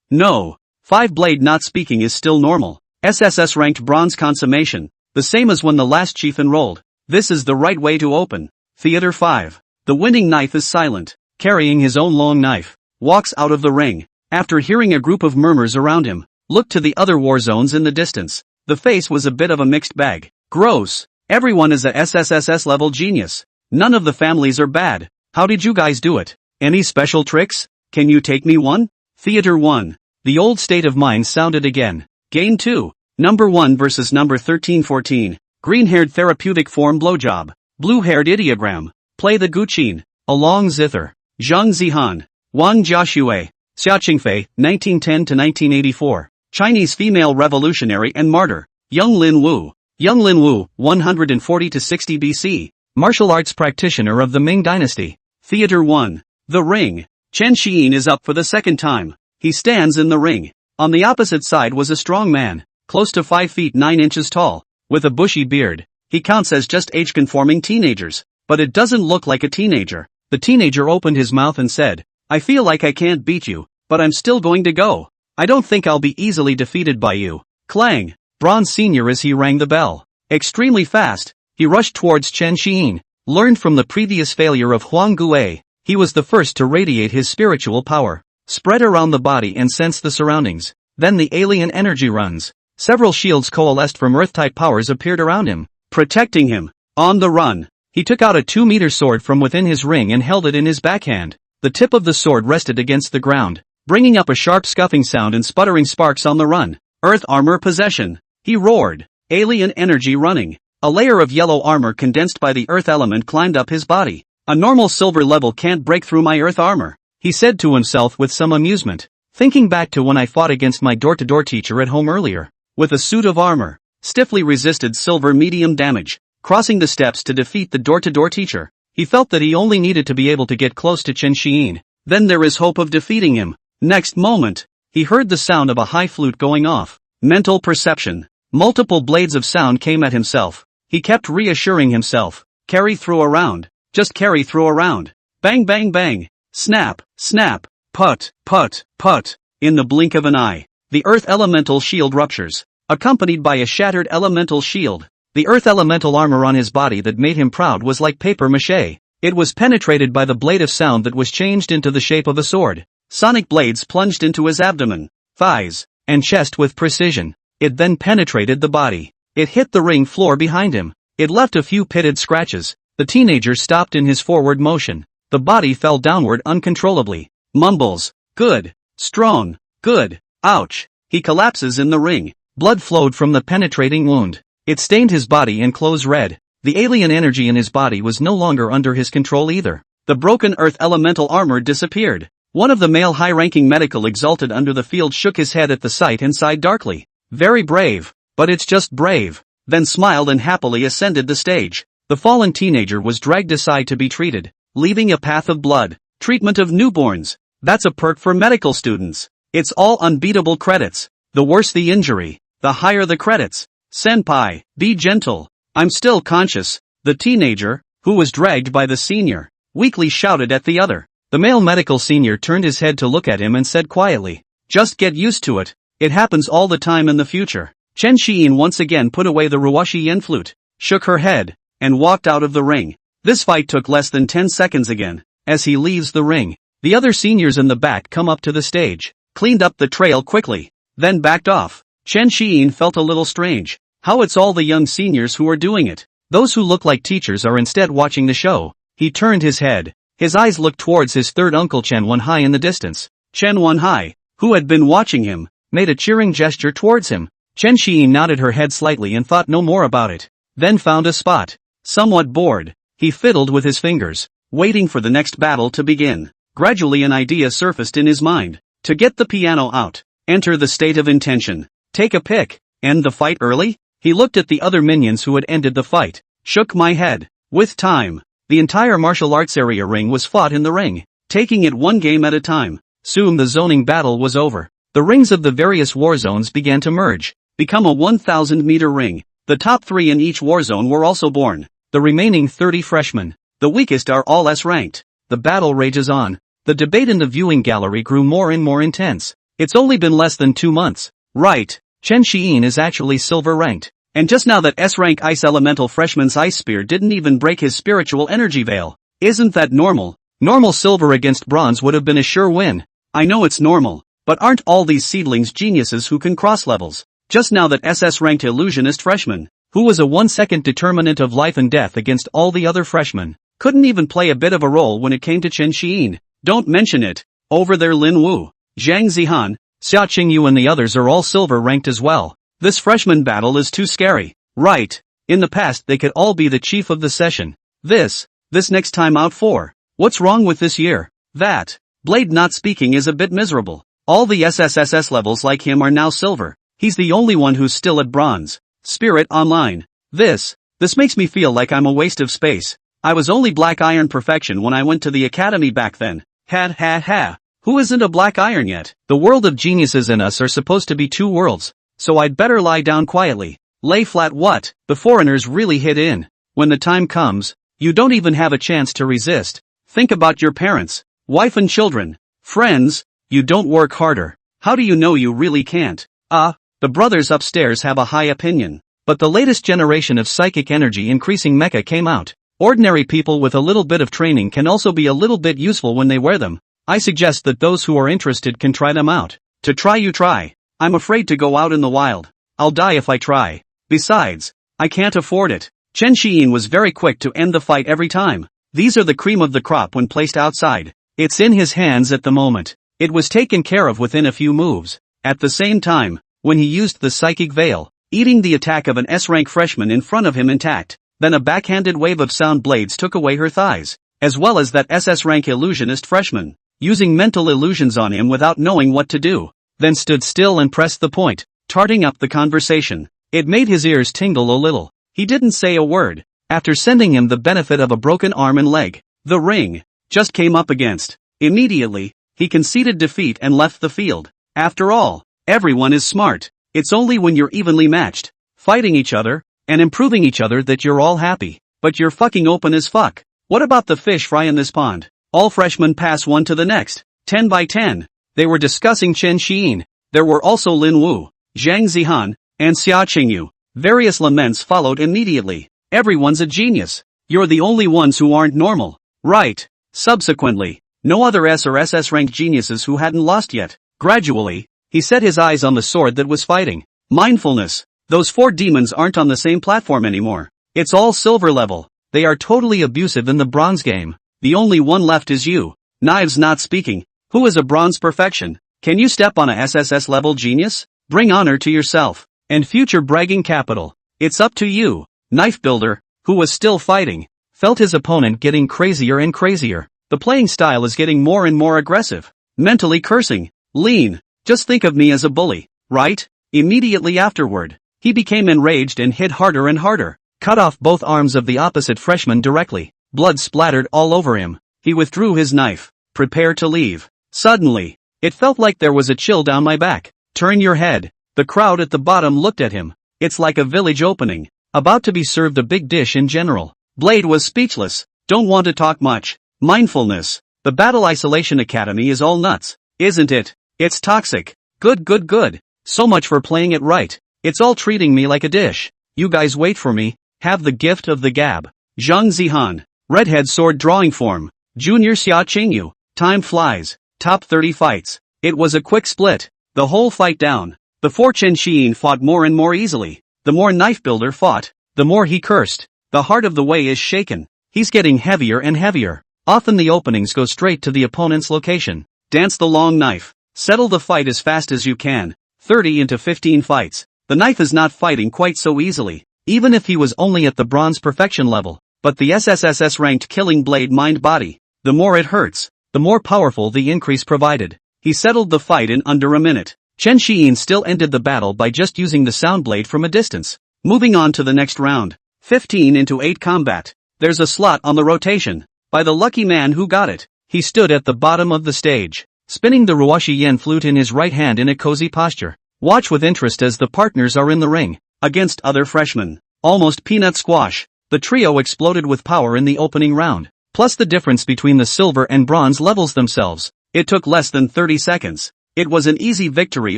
no. 5-blade not speaking is still normal. SSS ranked bronze consummation, the same as when the last chief enrolled. This is the right way to open. Theater 5. The winning knife is silent, carrying his own long knife, walks out of the ring, after hearing a group of murmurs around him, looked to the other war zones in the distance. The face was a bit of a mixed bag. Gross. Everyone is a SSSS level genius. None of the families are bad. How did you guys do it? Any special tricks? Can you take me one? Theater 1. The old state of mind sounded again. Game 2. Number 1 versus number 13-14. Green-haired therapeutic form blowjob. Blue-haired ideogram. Play the Guqin. Along Zither. Zhang Zihan. Wang Jiaxue. Xia Qingfei, 1910-1984. Chinese female revolutionary and martyr. Young Lin Wu. 140-60 BC. Martial arts practitioner of the Ming Dynasty. Theater 1. The ring. Chen Xiyin is up for the second time. He stands in the ring. On the opposite side was a strong man, close to 5 feet 9 inches tall, with a bushy beard. He counts as just age-conforming teenagers, but it doesn't look like a teenager. The teenager opened his mouth and said, I feel like I can't beat you, but I'm still going to go. I don't think I'll be easily defeated by you. Clang. Bronze Senior as he rang the bell. Extremely fast, he rushed towards Chen Xiyin. Learned from the previous failure of Huang Gue, he was the first to radiate his spiritual power. Spread around the body and sense the surroundings. Then the alien energy runs. Several shields coalesced from Earth-type powers appeared around him, protecting him. On the run, he took out a 2-meter sword from within his ring and held it in his backhand. The tip of the sword rested against the ground, bringing up a sharp scuffing sound and sputtering sparks on the run. Earth armor possession. He roared. Alien energy running. A layer of yellow armor condensed by the earth element climbed up his body. A normal silver level can't break through my earth armor, he said to himself with some amusement, thinking back to when I fought against my door-to-door teacher at home earlier. With a suit of armor, stiffly resisted silver medium damage, crossing the steps to defeat the door-to-door teacher. He felt that he only needed to be able to get close to Chen Xiyin. Then there is hope of defeating him. Next moment, he heard the sound of a high flute going off. Mental perception. Multiple blades of sound came at himself. He kept reassuring himself. Carry through around. Just carry through around. Bang bang bang. Snap, snap. Put, put, put. In the blink of an eye, the earth elemental shield ruptures, accompanied by a shattered elemental shield. The earth elemental armor on his body that made him proud was like paper mache. It was penetrated by the blade of sound that was changed into the shape of a sword. Sonic blades plunged into his abdomen, thighs, and chest with precision. It then penetrated the body. It hit the ring floor behind him. It left a few pitted scratches. The teenager stopped in his forward motion. The body fell downward uncontrollably. Mumbles. Good. Strong. Good. Ouch. He collapses in the ring. Blood flowed from the penetrating wound. It stained his body and clothes red. The alien energy in his body was no longer under his control either. The broken earth elemental armor disappeared. One of the male high-ranking medical exalted under the field shook his head at the sight and sighed darkly. Very brave, but it's just brave. Then smiled and happily ascended the stage. The fallen teenager was dragged aside to be treated, leaving a path of blood. Treatment of newborns. That's a perk for medical students. It's all unbeatable credits. The worse the injury, the higher the credits. Senpai, be gentle. I'm still conscious. The teenager, who was dragged by the senior, weakly shouted at the other. The male medical senior turned his head to look at him and said quietly, just get used to it. It happens all the time in the future. Chen Xiyin once again put away the ruwashi yen flute, shook her head, and walked out of the ring. This fight took less than 10 seconds again. As he leaves the ring, the other seniors in the back come up to the stage, cleaned up the trail quickly, then backed off. Chen Xiyin felt a little strange. How it's all the young seniors who are doing it. Those who look like teachers are instead watching the show. He turned his head. His eyes looked towards his third uncle Chen Wenhai in the distance. Chen Wenhai, who had been watching him, made a cheering gesture towards him. Chen Xiyin nodded her head slightly and thought no more about it. Then found a spot. Somewhat bored, he fiddled with his fingers, waiting for the next battle to begin. Gradually an idea surfaced in his mind. To get the piano out, enter the state of intention. Take a pick. End the fight early? He looked at the other minions who had ended the fight. Shook my head. With time, the entire martial arts area ring was fought in the ring, taking it one game at a time. Soon the zoning battle was over. The rings of the various war zones began to merge, become a 1,000-meter ring. The top 3 in each war zone were also born. The remaining 30 freshmen, the weakest, are all S-ranked. The battle rages on. The debate in the viewing gallery grew more and more intense. It's only been less than 2 months. Right, Chen Xiyin is actually silver ranked. And just now that S-rank ice elemental freshman's ice spear didn't even break his spiritual energy veil. Isn't that normal? Normal silver against bronze would have been a sure win. I know it's normal, but aren't all these seedlings geniuses who can cross levels? Just now that SS-ranked illusionist freshman, who was a 1-second determinant of life and death against all the other freshmen, couldn't even play a bit of a role when it came to Chen Xiyin. Don't mention it. Over there Lin Wu, Zhang Zihan, Xia Qingyu and the others are all silver ranked as well. This freshman battle is too scary. Right. In the past they could all be the chief of the session. This next time out for. What's wrong with this year? That. Blade not speaking is a bit miserable. All the SSSS levels like him are now silver. He's the only one who's still at bronze. Spirit Online. This makes me feel like I'm a waste of space. I was only black iron perfection when I went to the academy back then. Ha. Who isn't a black iron yet? The world of geniuses and us are supposed to be 2 worlds. So I'd better lie down quietly. Lay flat what? The foreigners really hit in. When the time comes, you don't even have a chance to resist. Think about your parents, wife and children, friends. You don't work harder. How do you know you really can't? The brothers upstairs have a high opinion. But the latest generation of psychic energy increasing mecha came out. Ordinary people with a little bit of training can also be a little bit useful when they wear them. I suggest that those who are interested can try them out. To try you try. I'm afraid to go out in the wild. I'll die if I try. Besides, I can't afford it. Chen Xiyin was very quick to end the fight every time. These are the cream of the crop when placed outside. It's in his hands at the moment. It was taken care of within a few moves. At the same time, when he used the psychic veil, eating the attack of an S-rank freshman in front of him intact, then a backhanded wave of sound blades took away her thighs, as well as that SS-rank illusionist freshman, using mental illusions on him without knowing what to do, then stood still and pressed the point, tarting up the conversation. It made his ears tingle a little. He didn't say a word. After sending him the benefit of a broken arm and leg, the ring just came up against. Immediately, he conceded defeat and left the field. After all, everyone is smart. It's only when you're evenly matched, fighting each other, and improving each other that you're all happy. But you're fucking open as fuck. What about the fish fry in this pond? All freshmen pass one to the next. 10 by 10. They were discussing Chen Xiyin. There were also Lin Wu, Zhang Zihan, and Xia Qingyu. Various laments followed immediately. Everyone's a genius. You're the only ones who aren't normal. Right. Subsequently, no other S or SS ranked geniuses who hadn't lost yet. Gradually, he set his eyes on the sword that was fighting. Mindfulness. Those 4 demons aren't on the same platform anymore. It's all silver level. They are totally abusive in the bronze game. The only one left is you. Knives not speaking. Who is a bronze perfection? Can you step on a SSS level genius? Bring honor to yourself. And future bragging capital. It's up to you. Knife Builder, who was still fighting, felt his opponent getting crazier and crazier. The playing style is getting more and more aggressive. mentally cursing. Lean, just think of me as a bully, right? Immediately afterward, he became enraged and hit harder and harder, cut off both arms of the opposite freshman directly. Blood splattered all over him. He withdrew his knife, prepare to leave. Suddenly, it felt like there was a chill down my back. Turn your head. The crowd at the bottom looked at him. It's like a village opening, about to be served a big dish in general. Blade was speechless. Don't want to talk much. Mindfulness. The Battle Isolation Academy is all nuts, isn't it? It's toxic. Good. So much for playing it right. It's all treating me like a dish. You guys wait for me. Have the gift of the gab. Zhang Zihan. Redhead sword drawing form. Junior Xia Qingyu. Time flies. Top 30 fights. It was a quick split. The whole fight down. The 4 Chen Xiyin fought more and more easily. The more Knife Builder fought, the more he cursed. The heart of the Wei is shaken. He's getting heavier and heavier. Often the openings go straight to the opponent's location. Dance the long knife. Settle the fight as fast as you can. 30 into 15 fights. The knife is not fighting quite so easily, even if he was only at the bronze perfection level. But the SSSS ranked killing blade mind-body. The more it hurts, the more powerful the increase provided. He settled the fight in under a minute. Chen Xiyin still ended the battle by just using the sound blade from a distance. Moving on to the next round. 15 into 8 combat. There's a slot on the rotation. By the lucky man who got it. He stood at the bottom of the stage, spinning the Ruoshi Yen flute in his right hand in a cozy posture. Watch with interest as the partners are in the ring, against other freshmen. Almost peanut squash. The trio exploded with power in the opening round. Plus the difference between the silver and bronze levels themselves. It took less than 30 seconds. It was an easy victory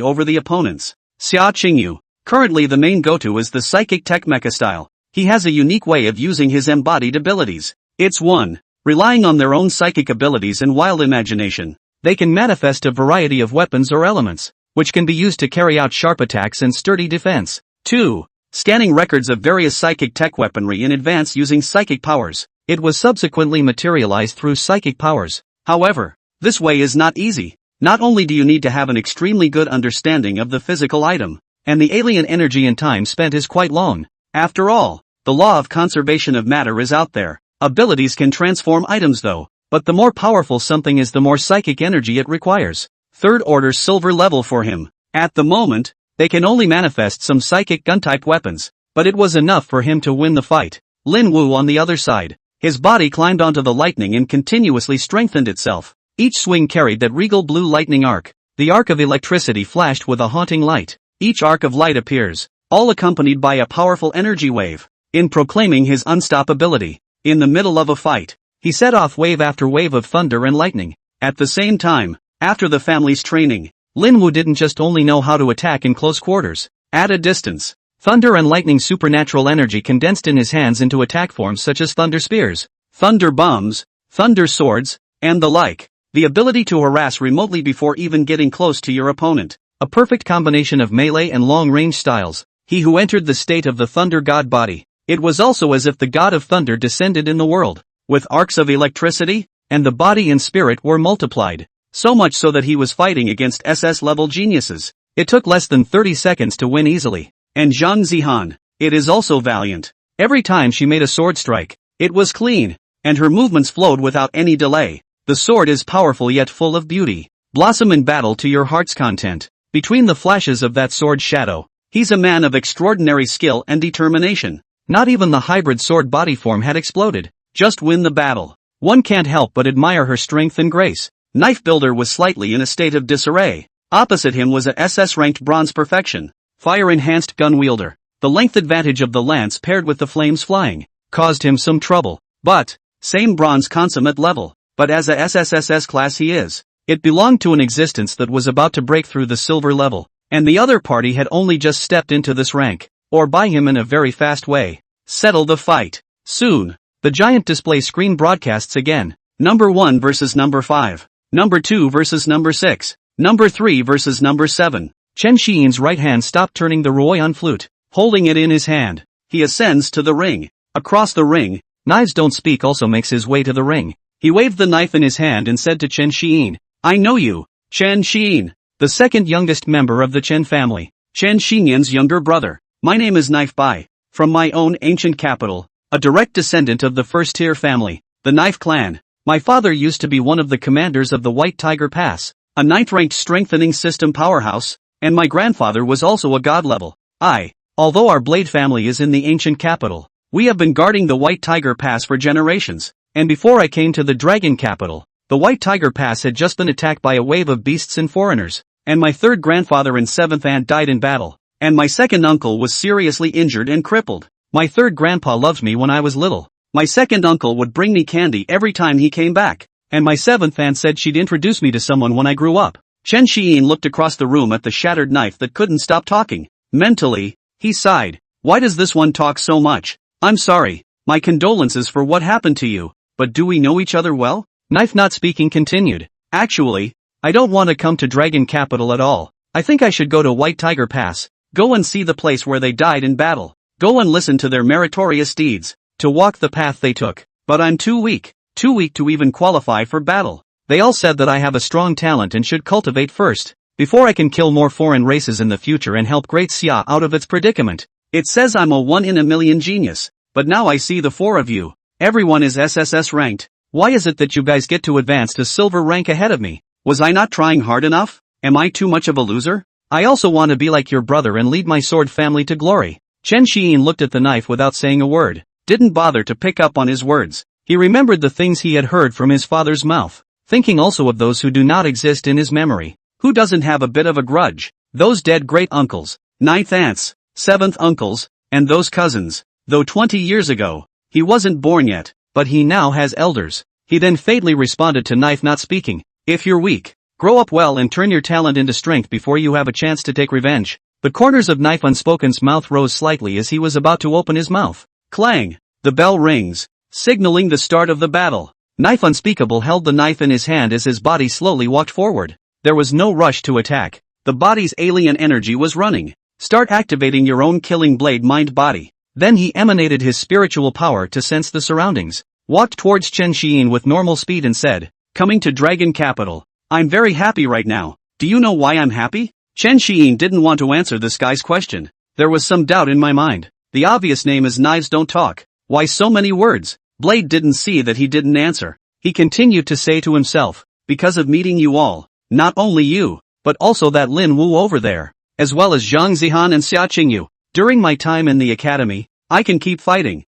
over the opponents. Xia Qingyu. Currently the main go-to is the Psychic Tech Mecha style. He has a unique way of using his embodied abilities. It's one. Relying on their own psychic abilities and wild imagination, they can manifest a variety of weapons or elements, which can be used to carry out sharp attacks and sturdy defense. 2. Scanning records of various psychic tech weaponry in advance using psychic powers. It was subsequently materialized through psychic powers. However, this way is not easy. Not only do you need to have an extremely good understanding of the physical item, and the alien energy and time spent is quite long. After all, the law of conservation of matter is out there. Abilities can transform items though, but the more powerful something is the more psychic energy it requires. Third order silver level for him. At the moment, they can only manifest some psychic gun-type weapons, but it was enough for him to win the fight. Lin Wu on the other side. His body climbed onto the lightning and continuously strengthened itself. Each swing carried that regal blue lightning arc. The arc of electricity flashed with a haunting light. Each arc of light appears, all accompanied by a powerful energy wave, in proclaiming his unstoppability. In the middle of a fight, he set off wave after wave of thunder and lightning. At the same time, after the family's training, Lin Wu didn't just only know how to attack in close quarters. At a distance, thunder and lightning supernatural energy condensed in his hands into attack forms such as thunder spears, thunder bombs, thunder swords, and the like. The ability to harass remotely before even getting close to your opponent. A perfect combination of melee and long-range styles. He who entered the state of the thunder god body. It was also as if the god of thunder descended in the world, with arcs of electricity, and the body and spirit were multiplied. So much so that he was fighting against SS-level geniuses. It took less than 30 seconds to win easily. And Zhang Zihan, it is also valiant. Every time she made a sword strike, it was clean, and her movements flowed without any delay. The sword is powerful yet full of beauty. Blossom in battle to your heart's content. Between the flashes of that sword's shadow, he's a man of extraordinary skill and determination. Not even the hybrid sword body form had exploded. Just win the battle. One can't help but admire her strength and grace. Knife Builder was slightly in a state of disarray. Opposite him was a SS-ranked bronze perfection. Fire-enhanced gun wielder. The length advantage of the lance paired with the flames flying caused him some trouble. But, same bronze consummate level. But as a SSSS class he is. It belonged to an existence that was about to break through the silver level. And the other party had only just stepped into this rank. Or by him in a very fast way. Settle the fight. Soon, the giant display screen broadcasts again. Number 1 versus number 5. Number 2 versus number 6. Number 3 versus number 7. Chen Xiyin's right hand stopped turning the Ruoyan flute. Holding it in his hand, he ascends to the ring. Across the ring, Knives Don't Speak also makes his way to the ring. He waved the knife in his hand and said to Chen Xiyin, "I know you, Chen Xiyin, the second youngest member of the Chen family, Chen Xiyin's younger brother. My name is Knife Bai, from my own ancient capital, a direct descendant of the first-tier family, the Knife clan. My father used to be one of the commanders of the White Tiger Pass. a 9th-ranked strengthening system powerhouse, and my grandfather was also a god level. Although our Blade family is in the ancient capital, we have been guarding the White Tiger Pass for generations, and before I came to the Dragon capital, the White Tiger Pass had just been attacked by a wave of beasts and foreigners, and my 3rd grandfather and 7th aunt died in battle, and my 2nd uncle was seriously injured and crippled. My 3rd grandpa loved me when I was little. My 2nd uncle would bring me candy every time he came back, and my 7th aunt said she'd introduce me to someone when I grew up. Chen Xiyin looked across the room at the shattered knife that couldn't stop talking. Mentally, he sighed. Why does this one talk so much? I'm sorry. My condolences for what happened to you, but do we know each other well? Knife not speaking continued. Actually, I don't want to come to Dragon Capital at all. I think I should go to White Tiger Pass. Go and see the place where they died in battle. Go and listen to their meritorious deeds, to walk the path they took. But I'm too weak to even qualify for battle. They all said that I have a strong talent and should cultivate first, before I can kill more foreign races in the future and help Great Xia out of its predicament. It says I'm a 1 in a million genius, but now I see the 4 of you. Everyone is SSS ranked. Why is it that you guys get to advance to silver rank ahead of me? Was I not trying hard enough? Am I too much of a loser? I also want to be like your brother and lead my sword family to glory. Chen Xiyin looked at the knife without saying a word, didn't bother to pick up on his words. He remembered the things he had heard from his father's mouth, thinking also of those who do not exist in his memory. Who doesn't have a bit of a grudge? Those dead great uncles, 9th aunts, 7th uncles, and those cousins. Though 20 years ago, he wasn't born yet, but he now has elders. He then fatally responded to Knife not speaking. If you're weak, grow up well and turn your talent into strength before you have a chance to take revenge. The corners of Knife Unspoken's mouth rose slightly as he was about to open his mouth. Clang! The bell rings, signaling the start of the battle. Knife Unspeakable held the knife in his hand as his body slowly walked forward. There was no rush to attack. The body's alien energy was running. Start activating your own killing blade mind-body. Then he emanated his spiritual power to sense the surroundings, walked towards Chen Xiyin with normal speed and said, coming to Dragon Capital. I'm very happy right now. Do you know why I'm happy? Chen Xiyin didn't want to answer this guy's question. There was some doubt in my mind. The obvious name is Knives Don't Talk. Why so many words? Blade didn't see that he didn't answer. He continued to say to himself, because of meeting you all, not only you, but also that Lin Wu over there, as well as Zhang Zihan and Xia Qingyu. During my time in the academy, I can keep fighting,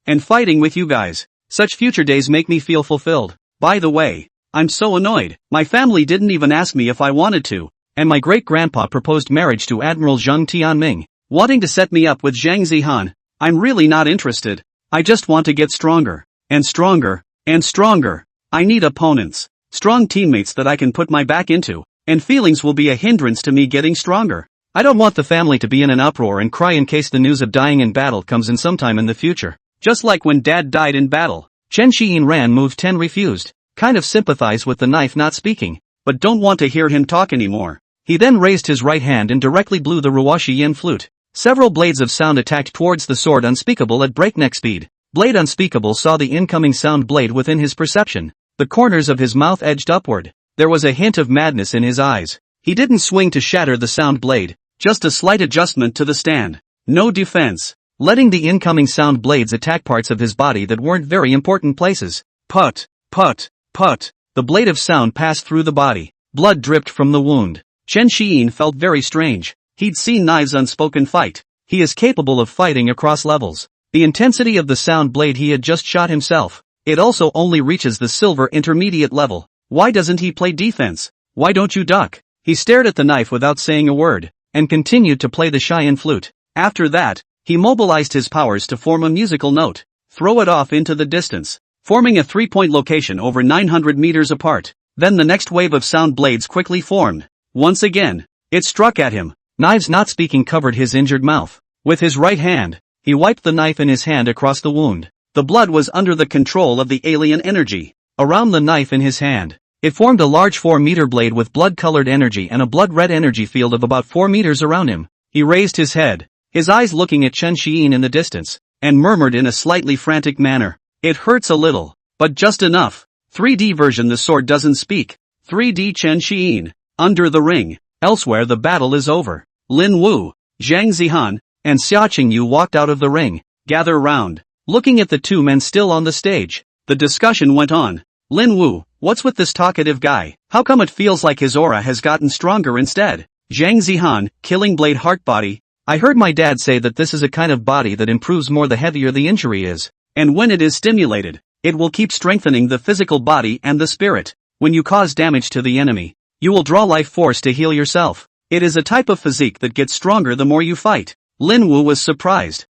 and fighting with you guys. Such future days make me feel fulfilled. By the way, I'm so annoyed. My family didn't even ask me if I wanted to, and my great-grandpa proposed marriage to Admiral Zheng Tianming, wanting to set me up with Zhang Zihan. I'm really not interested. I just want to get stronger, and stronger, and stronger. I need opponents, strong teammates that I can put my back into, and feelings will be a hindrance to me getting stronger. I don't want the family to be in an uproar and cry in case the news of dying in battle comes in sometime in the future. Just like when Dad died in battle. Chen Xiyin ran move 10 refused, kind of sympathize with the knife not speaking, but don't want to hear him talk anymore. He then raised his right hand and directly blew the Ruoshi Yin flute. Several blades of sound attacked towards the sword Unspeakable at breakneck speed. Blade Unspeakable saw the incoming sound blade within his perception. The corners of his mouth edged upward. There was a hint of madness in his eyes. He didn't swing to shatter the sound blade, just a slight adjustment to the stand. No defense. Letting the incoming sound blades attack parts of his body that weren't very important places. Put, put, put. The blade of sound passed through the body. Blood dripped from the wound. Chen Xiyin felt very strange. He'd seen Knives Unspoken fight. He is capable of fighting across levels. The intensity of the sound blade he had just shot himself. It also only reaches the silver intermediate level. Why doesn't he play defense? Why don't you duck? He stared at the knife without saying a word, and continued to play the Cheyenne flute. After that, he mobilized his powers to form a musical note. Throw it off into the distance, forming a 3-point location over 900 meters apart. Then the next wave of sound blades quickly formed. Once again, it struck at him. Knives not speaking covered his injured mouth. With his right hand, he wiped the knife in his hand across the wound. The blood was under the control of the alien energy. Around the knife in his hand, it formed a large 4-meter blade with blood-colored energy and a blood-red energy field of about 4 meters around him. He raised his head, his eyes looking at Chen Xiyin in the distance, and murmured in a slightly frantic manner. It hurts a little, but just enough. 3D version. The sword doesn't speak. 3D Chen Xiyin. Under the ring. Elsewhere the battle is over. Lin Wu, Zhang Zihan, and Xia Qingyu walked out of the ring. Gather round. Looking at the two men still on the stage, the discussion went on. Lin Wu, what's with this talkative guy? How come it feels like his aura has gotten stronger instead? Zhang Zihan, Killing Blade Heart Body. I heard my dad say that this is a kind of body that improves more the heavier the injury is. And when it is stimulated, it will keep strengthening the physical body and the spirit. When you cause damage to the enemy, you will draw life force to heal yourself. It is a type of physique that gets stronger the more you fight. Lin Wu was surprised.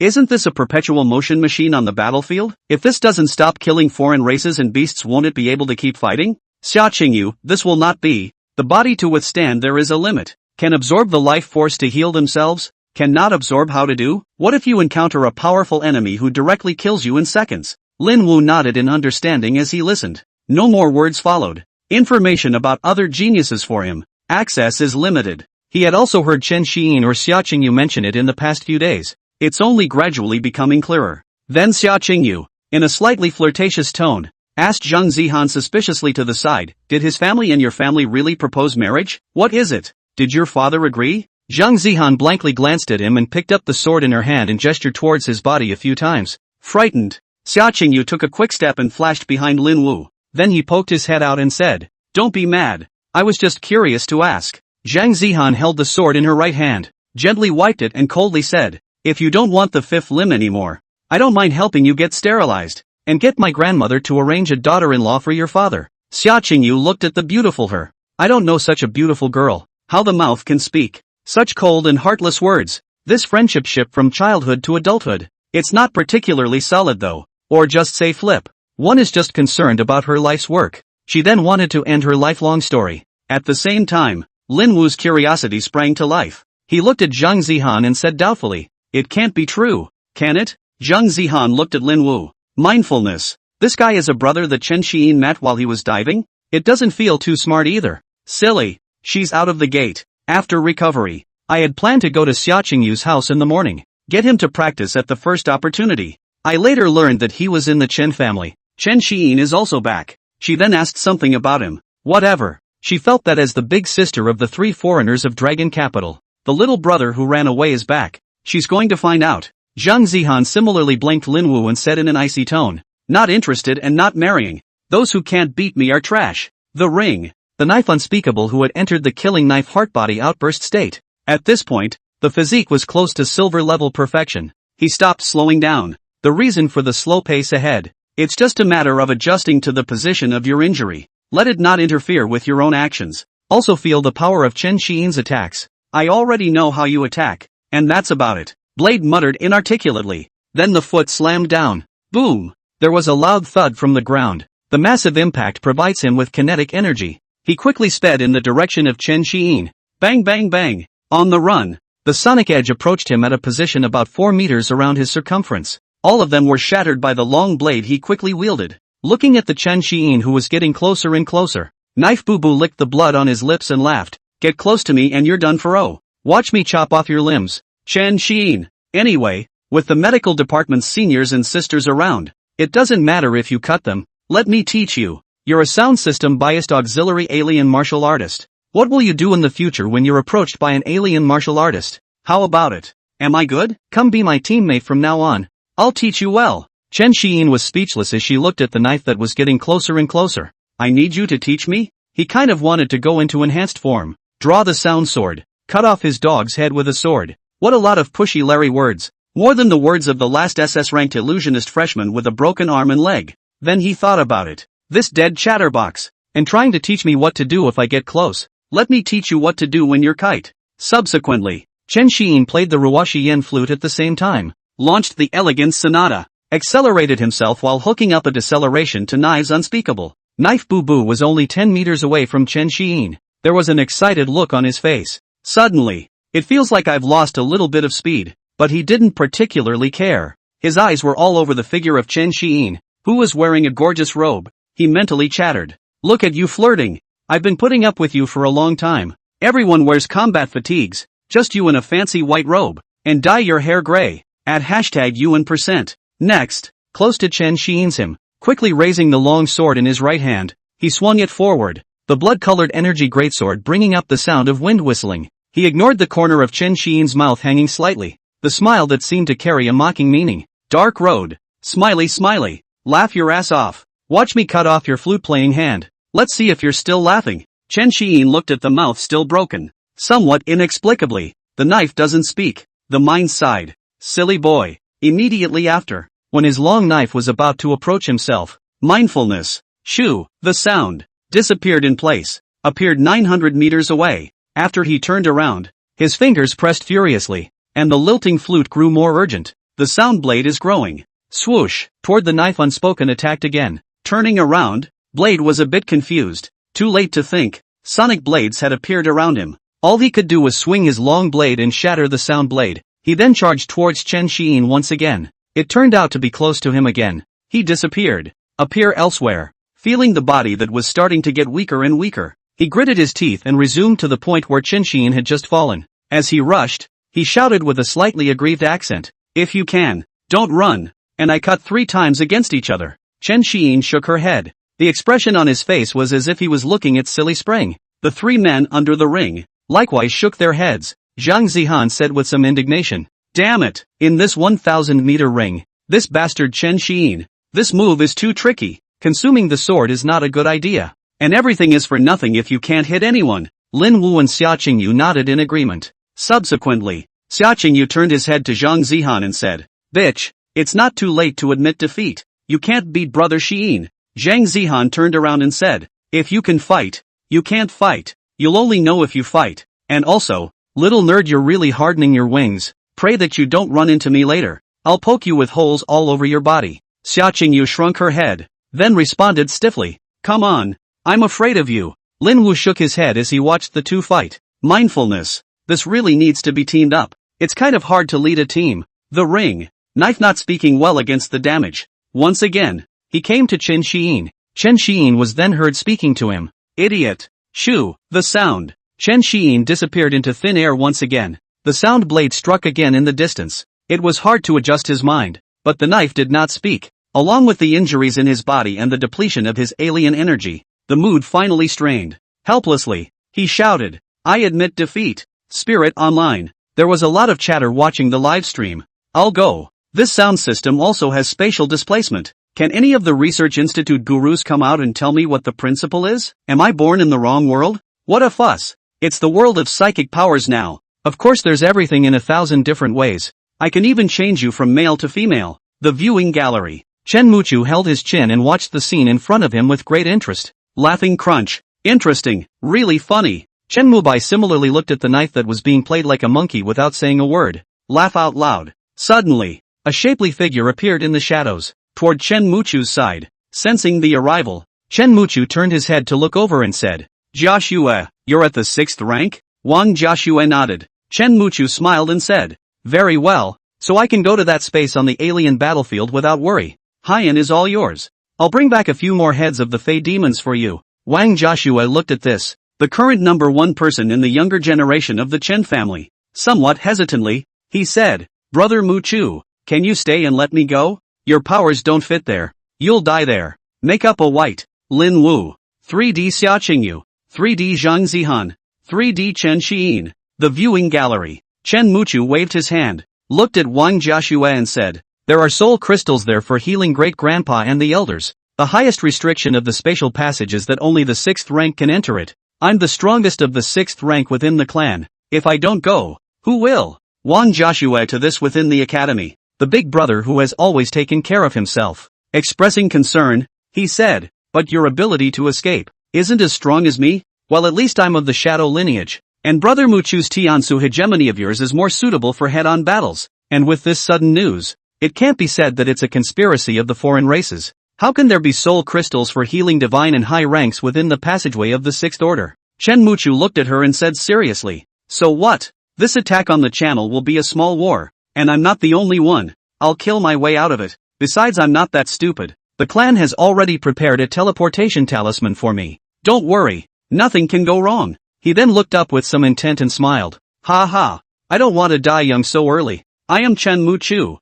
Isn't this a perpetual motion machine on the battlefield? If this doesn't stop killing foreign races and beasts, won't it be able to keep fighting? Xia Qingyu, this will not be. The body to withstand there is a limit. Can absorb the life force to heal themselves? Cannot absorb how to do? What if you encounter a powerful enemy who directly kills you in seconds? Lin Wu nodded in understanding as he listened. No more words followed. Information about other geniuses for him. Access is limited. He had also heard Chen Xiyin or Xia Qingyu mention it in the past few days. It's only gradually becoming clearer. Then Xia Qingyu, in a slightly flirtatious tone, asked Zhang Zihan suspiciously to the side, did his family and your family really propose marriage? What is it? Did your father agree? Zhang Zihan blankly glanced at him and picked up the sword in her hand and gestured towards his body a few times. Frightened, Xia Qingyu took a quick step and flashed behind Lin Wu. Then he poked his head out and said, don't be mad. I was just curious to ask. Zhang Zihan held the sword in her right hand, gently wiped it and coldly said, if you don't want the fifth limb anymore, I don't mind helping you get sterilized, and get my grandmother to arrange a daughter-in-law for your father. Xia Qingyu looked at the beautiful her. I don't know such a beautiful girl. How the mouth can speak such cold and heartless words. This friendship ship from childhood to adulthood. It's not particularly solid though. Or just say flip. One is just concerned about her life's work. She then wanted to end her lifelong story. At the same time, Lin Wu's curiosity sprang to life. He looked at Zhang Zihan and said doubtfully, it can't be true, can it? Zhang Zihan looked at Lin Wu. Mindfulness. This guy is a brother that Chen Xiyin met while he was diving? It doesn't feel too smart either. Silly. She's out of the gate. After recovery, I had planned to go to Xia Qingyu's house in the morning, get him to practice at the first opportunity. I later learned that he was in the Chen family. Chen Xiyin is also back. She then asked something about him. Whatever. She felt that as the big sister of the three foreigners of Dragon Capital, the little brother who ran away is back. She's going to find out. Zhang Zihan similarly blinked Lin Wu and said in an icy tone, not interested and not marrying. Those who can't beat me are trash. The ring. The knife unspeakable who had entered the killing knife heart body outburst state. At this point, the physique was close to silver level perfection. He stopped slowing down. The reason for the slow pace ahead. It's just a matter of adjusting to the position of your injury. Let it not interfere with your own actions. Also feel the power of Chen Xiyin's attacks. I already know how you attack. And that's about it. Blade muttered inarticulately. Then the foot slammed down. Boom! There was a loud thud from the ground. The massive impact provides him with kinetic energy. He quickly sped in the direction of Chen Xiyin. Bang bang bang! On the run. The sonic edge approached him at a position about 4 meters around his circumference. All of them were shattered by the long blade he quickly wielded. Looking at the Chen Xiyin who was getting closer and closer, Knife Boo Boo licked the blood on his lips and laughed. Get close to me and you're done for. Oh. Watch me chop off your limbs. Chen Xiyin. Anyway, with the medical department's seniors and sisters around, it doesn't matter if you cut them. Let me teach you. You're a sound system biased auxiliary alien martial artist. What will you do in the future when you're approached by an alien martial artist? How about it? Am I good? Come be my teammate from now on. I'll teach you well. Chen Xiyin was speechless as she looked at the knife that was getting closer and closer. I need you to teach me? He kind of wanted to go into enhanced form. Draw the sound sword. Cut off his dog's head with a sword. What a lot of pushy Larry words. More than the words of the last SS-ranked illusionist freshman with a broken arm and leg. Then he thought about it. This dead chatterbox. And trying to teach me what to do if I get close. Let me teach you what to do when you're kite. Subsequently, Chen Xiyin played the Ruwashi Yen flute at the same time. Launched the elegant sonata. Accelerated himself while hooking up a deceleration to knives unspeakable. Knife Boo Boo was only 10 meters away from Chen Xiyin. There was an excited look on his face. Suddenly, it feels like I've lost a little bit of speed, but he didn't particularly care. His eyes were all over the figure of Chen Xiyin, who was wearing a gorgeous robe. He mentally chattered. Look at you flirting. I've been putting up with you for a long time. Everyone wears combat fatigues, just you in a fancy white robe, and dye your hair gray. Add hashtag UN%. Next, close to Chen Xiyin's him, quickly raising the long sword in his right hand, he swung it forward, the blood-colored energy greatsword bringing up the sound of wind whistling. He ignored the corner of Chen Xiyin's mouth hanging slightly, the smile that seemed to carry a mocking meaning. Dark road. Smiley smiley. Laugh your ass off. Watch me cut off your flute-playing hand. Let's see if you're still laughing. Chen Xiyin looked at the mouth still broken. Somewhat inexplicably, the knife doesn't speak. The mind sighed. Silly boy. Immediately after, when his long knife was about to approach himself, mindfulness, shoo, the sound, disappeared in place, appeared 900 meters away. After he turned around, his fingers pressed furiously, and the lilting flute grew more urgent. The sound blade is growing. Swoosh, toward the knife unspoken attacked again. Turning around, Blade was a bit confused. Too late to think, sonic blades had appeared around him. All he could do was swing his long blade and shatter the sound blade. He then charged towards Chen Xiyin once again. It turned out to be close to him again. He disappeared. Appear elsewhere. Feeling the body that was starting to get weaker and weaker, he gritted his teeth and resumed to the point where Chen Xiyin had just fallen. As he rushed, he shouted with a slightly aggrieved accent, "If you can, don't run." And I cut 3 times against each other. Chen Xiyin shook her head. The expression on his face was as if he was looking at silly spring. The 3 men under the ring likewise shook their heads. Zhang Zihan said with some indignation, "Damn it, in this 1,000-meter ring, this bastard Chen Xiyin, this move is too tricky. Consuming the sword is not a good idea. And everything is for nothing if you can't hit anyone." Lin Wu and Xia Qingyu nodded in agreement. Subsequently, Xia Qingyu turned his head to Zhang Zihan and said, "Bitch, it's not too late to admit defeat. You can't beat Brother Xiyin." Zhang Zihan turned around and said, "If you can fight, you can't fight. You'll only know if you fight. And also, little nerd, you're really hardening your wings. Pray that you don't run into me later. I'll poke you with holes all over your body." Xia Qingyu shrunk her head, then responded stiffly, "Come on, I'm afraid of you." Lin Wu shook his head as he watched the two fight. Mindfulness. This really needs to be teamed up. It's kind of hard to lead a team. The ring. Knife not speaking well against the damage. Once again, he came to Chen Xiyin. Chen Xiyin was then heard speaking to him. "Idiot. Shoo, the sound." Chen Xiyin disappeared into thin air once again. The sound blade struck again in the distance. It was hard to adjust his mind, but the knife did not speak. Along with the injuries in his body and the depletion of his alien energy, the mood finally strained. Helplessly, he shouted, "I admit defeat." Spirit Online. There was a lot of chatter watching the live stream. "I'll go. This sound system also has spatial displacement. Can any of the Research Institute gurus come out and tell me what the principle is? Am I born in the wrong world? What a fuss. It's the world of psychic powers now. Of course there's everything in 1,000 different ways. I can even change you from male to female." The viewing gallery. Chen Muchu held his chin and watched the scene in front of him with great interest. Laughing crunch. Interesting. Really funny. Chen Mubai similarly looked at the knife that was being played like a monkey without saying a word. Laugh out loud. Suddenly, a shapely figure appeared in the shadows, toward Chen Muchu's side. Sensing the arrival, Chen Muchu turned his head to look over and said, "Joshua, you're at the 6th rank?" Wang Joshua nodded. Chen Muchu smiled and said, "Very well, so I can go to that space on the alien battlefield without worry. Haiyan is all yours. I'll bring back a few more heads of the Fey demons for you." Wang Joshua looked at this, the current number 1 person in the younger generation of the Chen family. Somewhat hesitantly, he said, "Brother Muchu, can you stay and let me go? Your powers don't fit there. You'll die there." Make up a white. Lin Wu. 3D Xia Qingyu. 3D Zhang Zihan. 3D Chen Xiyin. The viewing gallery. Chen Muchu waved his hand, looked at Wang Joshua and said, "There are soul crystals there for healing great-grandpa and the elders. The highest restriction of the spatial passage is that only the 6th rank can enter it. I'm the strongest of the 6th rank within the clan. If I don't go, who will?" Wang Joshua to this within the academy, the big brother who has always taken care of himself. Expressing concern, he said, "But your ability to escape isn't as strong as me? Well, at least I'm of the shadow lineage. And Brother Muchu's Tiansu hegemony of yours is more suitable for head-on battles. And with this sudden news, it can't be said that it's a conspiracy of the foreign races. How can there be soul crystals for healing divine and high ranks within the passageway of the 6th order?" Chen Muchu looked at her and said seriously, "So what? This attack on the channel will be a small war, and I'm not the only one. I'll kill my way out of it. Besides, I'm not that stupid. The clan has already prepared a teleportation talisman for me. Don't worry, nothing can go wrong." He then looked up with some intent and smiled. "Ha ha, I don't want to die young so early. I am Chen Muchu,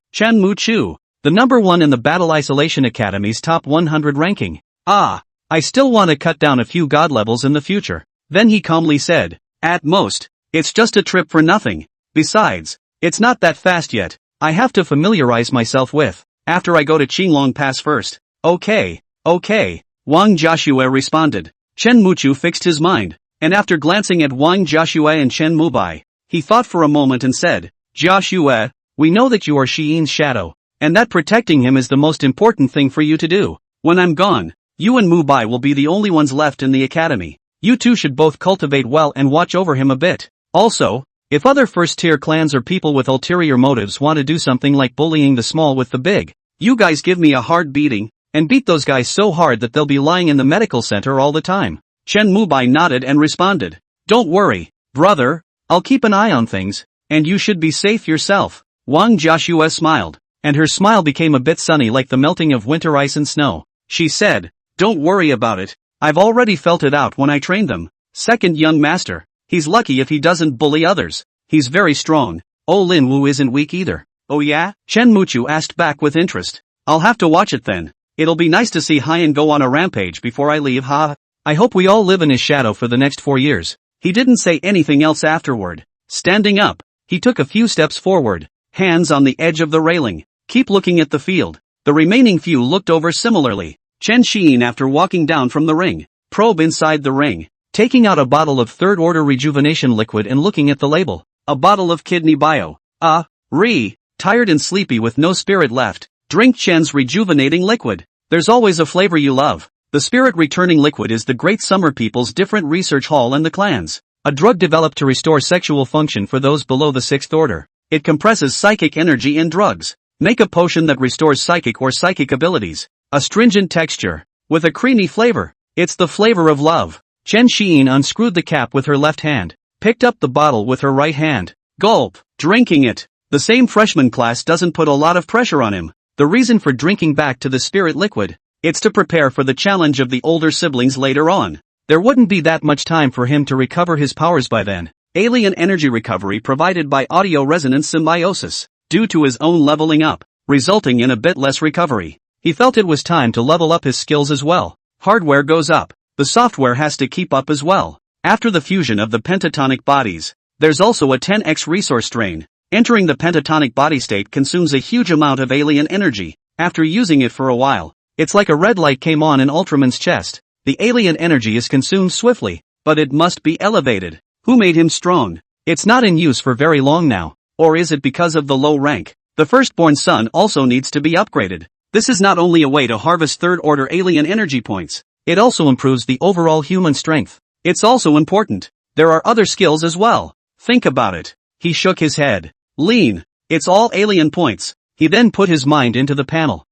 the number 1 in the Battle Isolation Academy's top 100 ranking. I still want to cut down a few god levels in the future." Then he calmly said, "At most, it's just a trip for nothing. Besides, it's not that fast yet. I have to familiarize myself with, after I go to Qinglong Pass first." "Okay, Okay, Wang Joshua responded. Chen Muchu fixed his mind, and after glancing at Wang Joshua and Chen Mubai, he thought for a moment and said, Joshua, we know that you are Xi'in's shadow, and that protecting him is the most important thing for you to do. When I'm gone, you and Mubai will be the only ones left in the academy. You two should both cultivate well and watch over him a bit. Also, if other first-tier clans or people with ulterior motives want to do something like bullying the small with the big, you guys give me a hard beating, and beat those guys so hard that they'll be lying in the medical center all the time. Chen Mubai nodded and responded. Don't worry, brother, I'll keep an eye on things, and you should be safe yourself. Wang Joshua smiled, and her smile became a bit sunny like the melting of winter ice and snow. She said, don't worry about it, I've already felt it out when I trained them. Second young master, he's lucky if he doesn't bully others. He's very strong. Oh, Lin Wu isn't weak either. Oh yeah? Chen Muchu asked back with interest. I'll have to watch it then. It'll be nice to see Haiyan go on a rampage before I leave, ha. I hope we all live in his shadow for the next 4 years. He didn't say anything else afterward. Standing up, he took a few steps forward, hands on the edge of the railing. Keep looking at the field. The remaining few looked over similarly. Chen Xiyin, after walking down from the ring, probe inside the ring, taking out a bottle of third-order rejuvenation liquid and looking at the label. A bottle of kidney bio. Tired and sleepy with no spirit left, drink Chen's rejuvenating liquid. There's always a flavor you love. The spirit-returning liquid is the Great Summer People's different research hall and the clans. A drug developed to restore sexual function for those below the 6th order. It compresses psychic energy in drugs. Make a potion that restores psychic or psychic abilities. Astringent texture, with a creamy flavor. It's the flavor of love. Chen Xiyin unscrewed the cap with her left hand, picked up the bottle with her right hand. Gulp, drinking it. The same freshman class doesn't put a lot of pressure on him. The reason for drinking back to the spirit liquid, it's to prepare for the challenge of the older siblings later on. There wouldn't be that much time for him to recover his powers by then. Alien energy recovery provided by audio resonance symbiosis, due to his own leveling up, resulting in a bit less recovery. He felt it was time to level up his skills as well. Hardware goes up, the software has to keep up as well. After the fusion of the pentatonic bodies, there's also a 10x resource drain. Entering the pentatonic body state consumes a huge amount of alien energy. After using it for a while, it's like a red light came on in Ultraman's chest. The alien energy is consumed swiftly, but it must be elevated. Who made him strong? It's not in use for very long now. Or is it because of the low rank? The firstborn son also needs to be upgraded. This is not only a way to harvest third-order alien energy points, it also improves the overall human strength. It's also important. There are other skills as well. Think about it. He shook his head. Lean. It's all alien points. He then put his mind into the panel.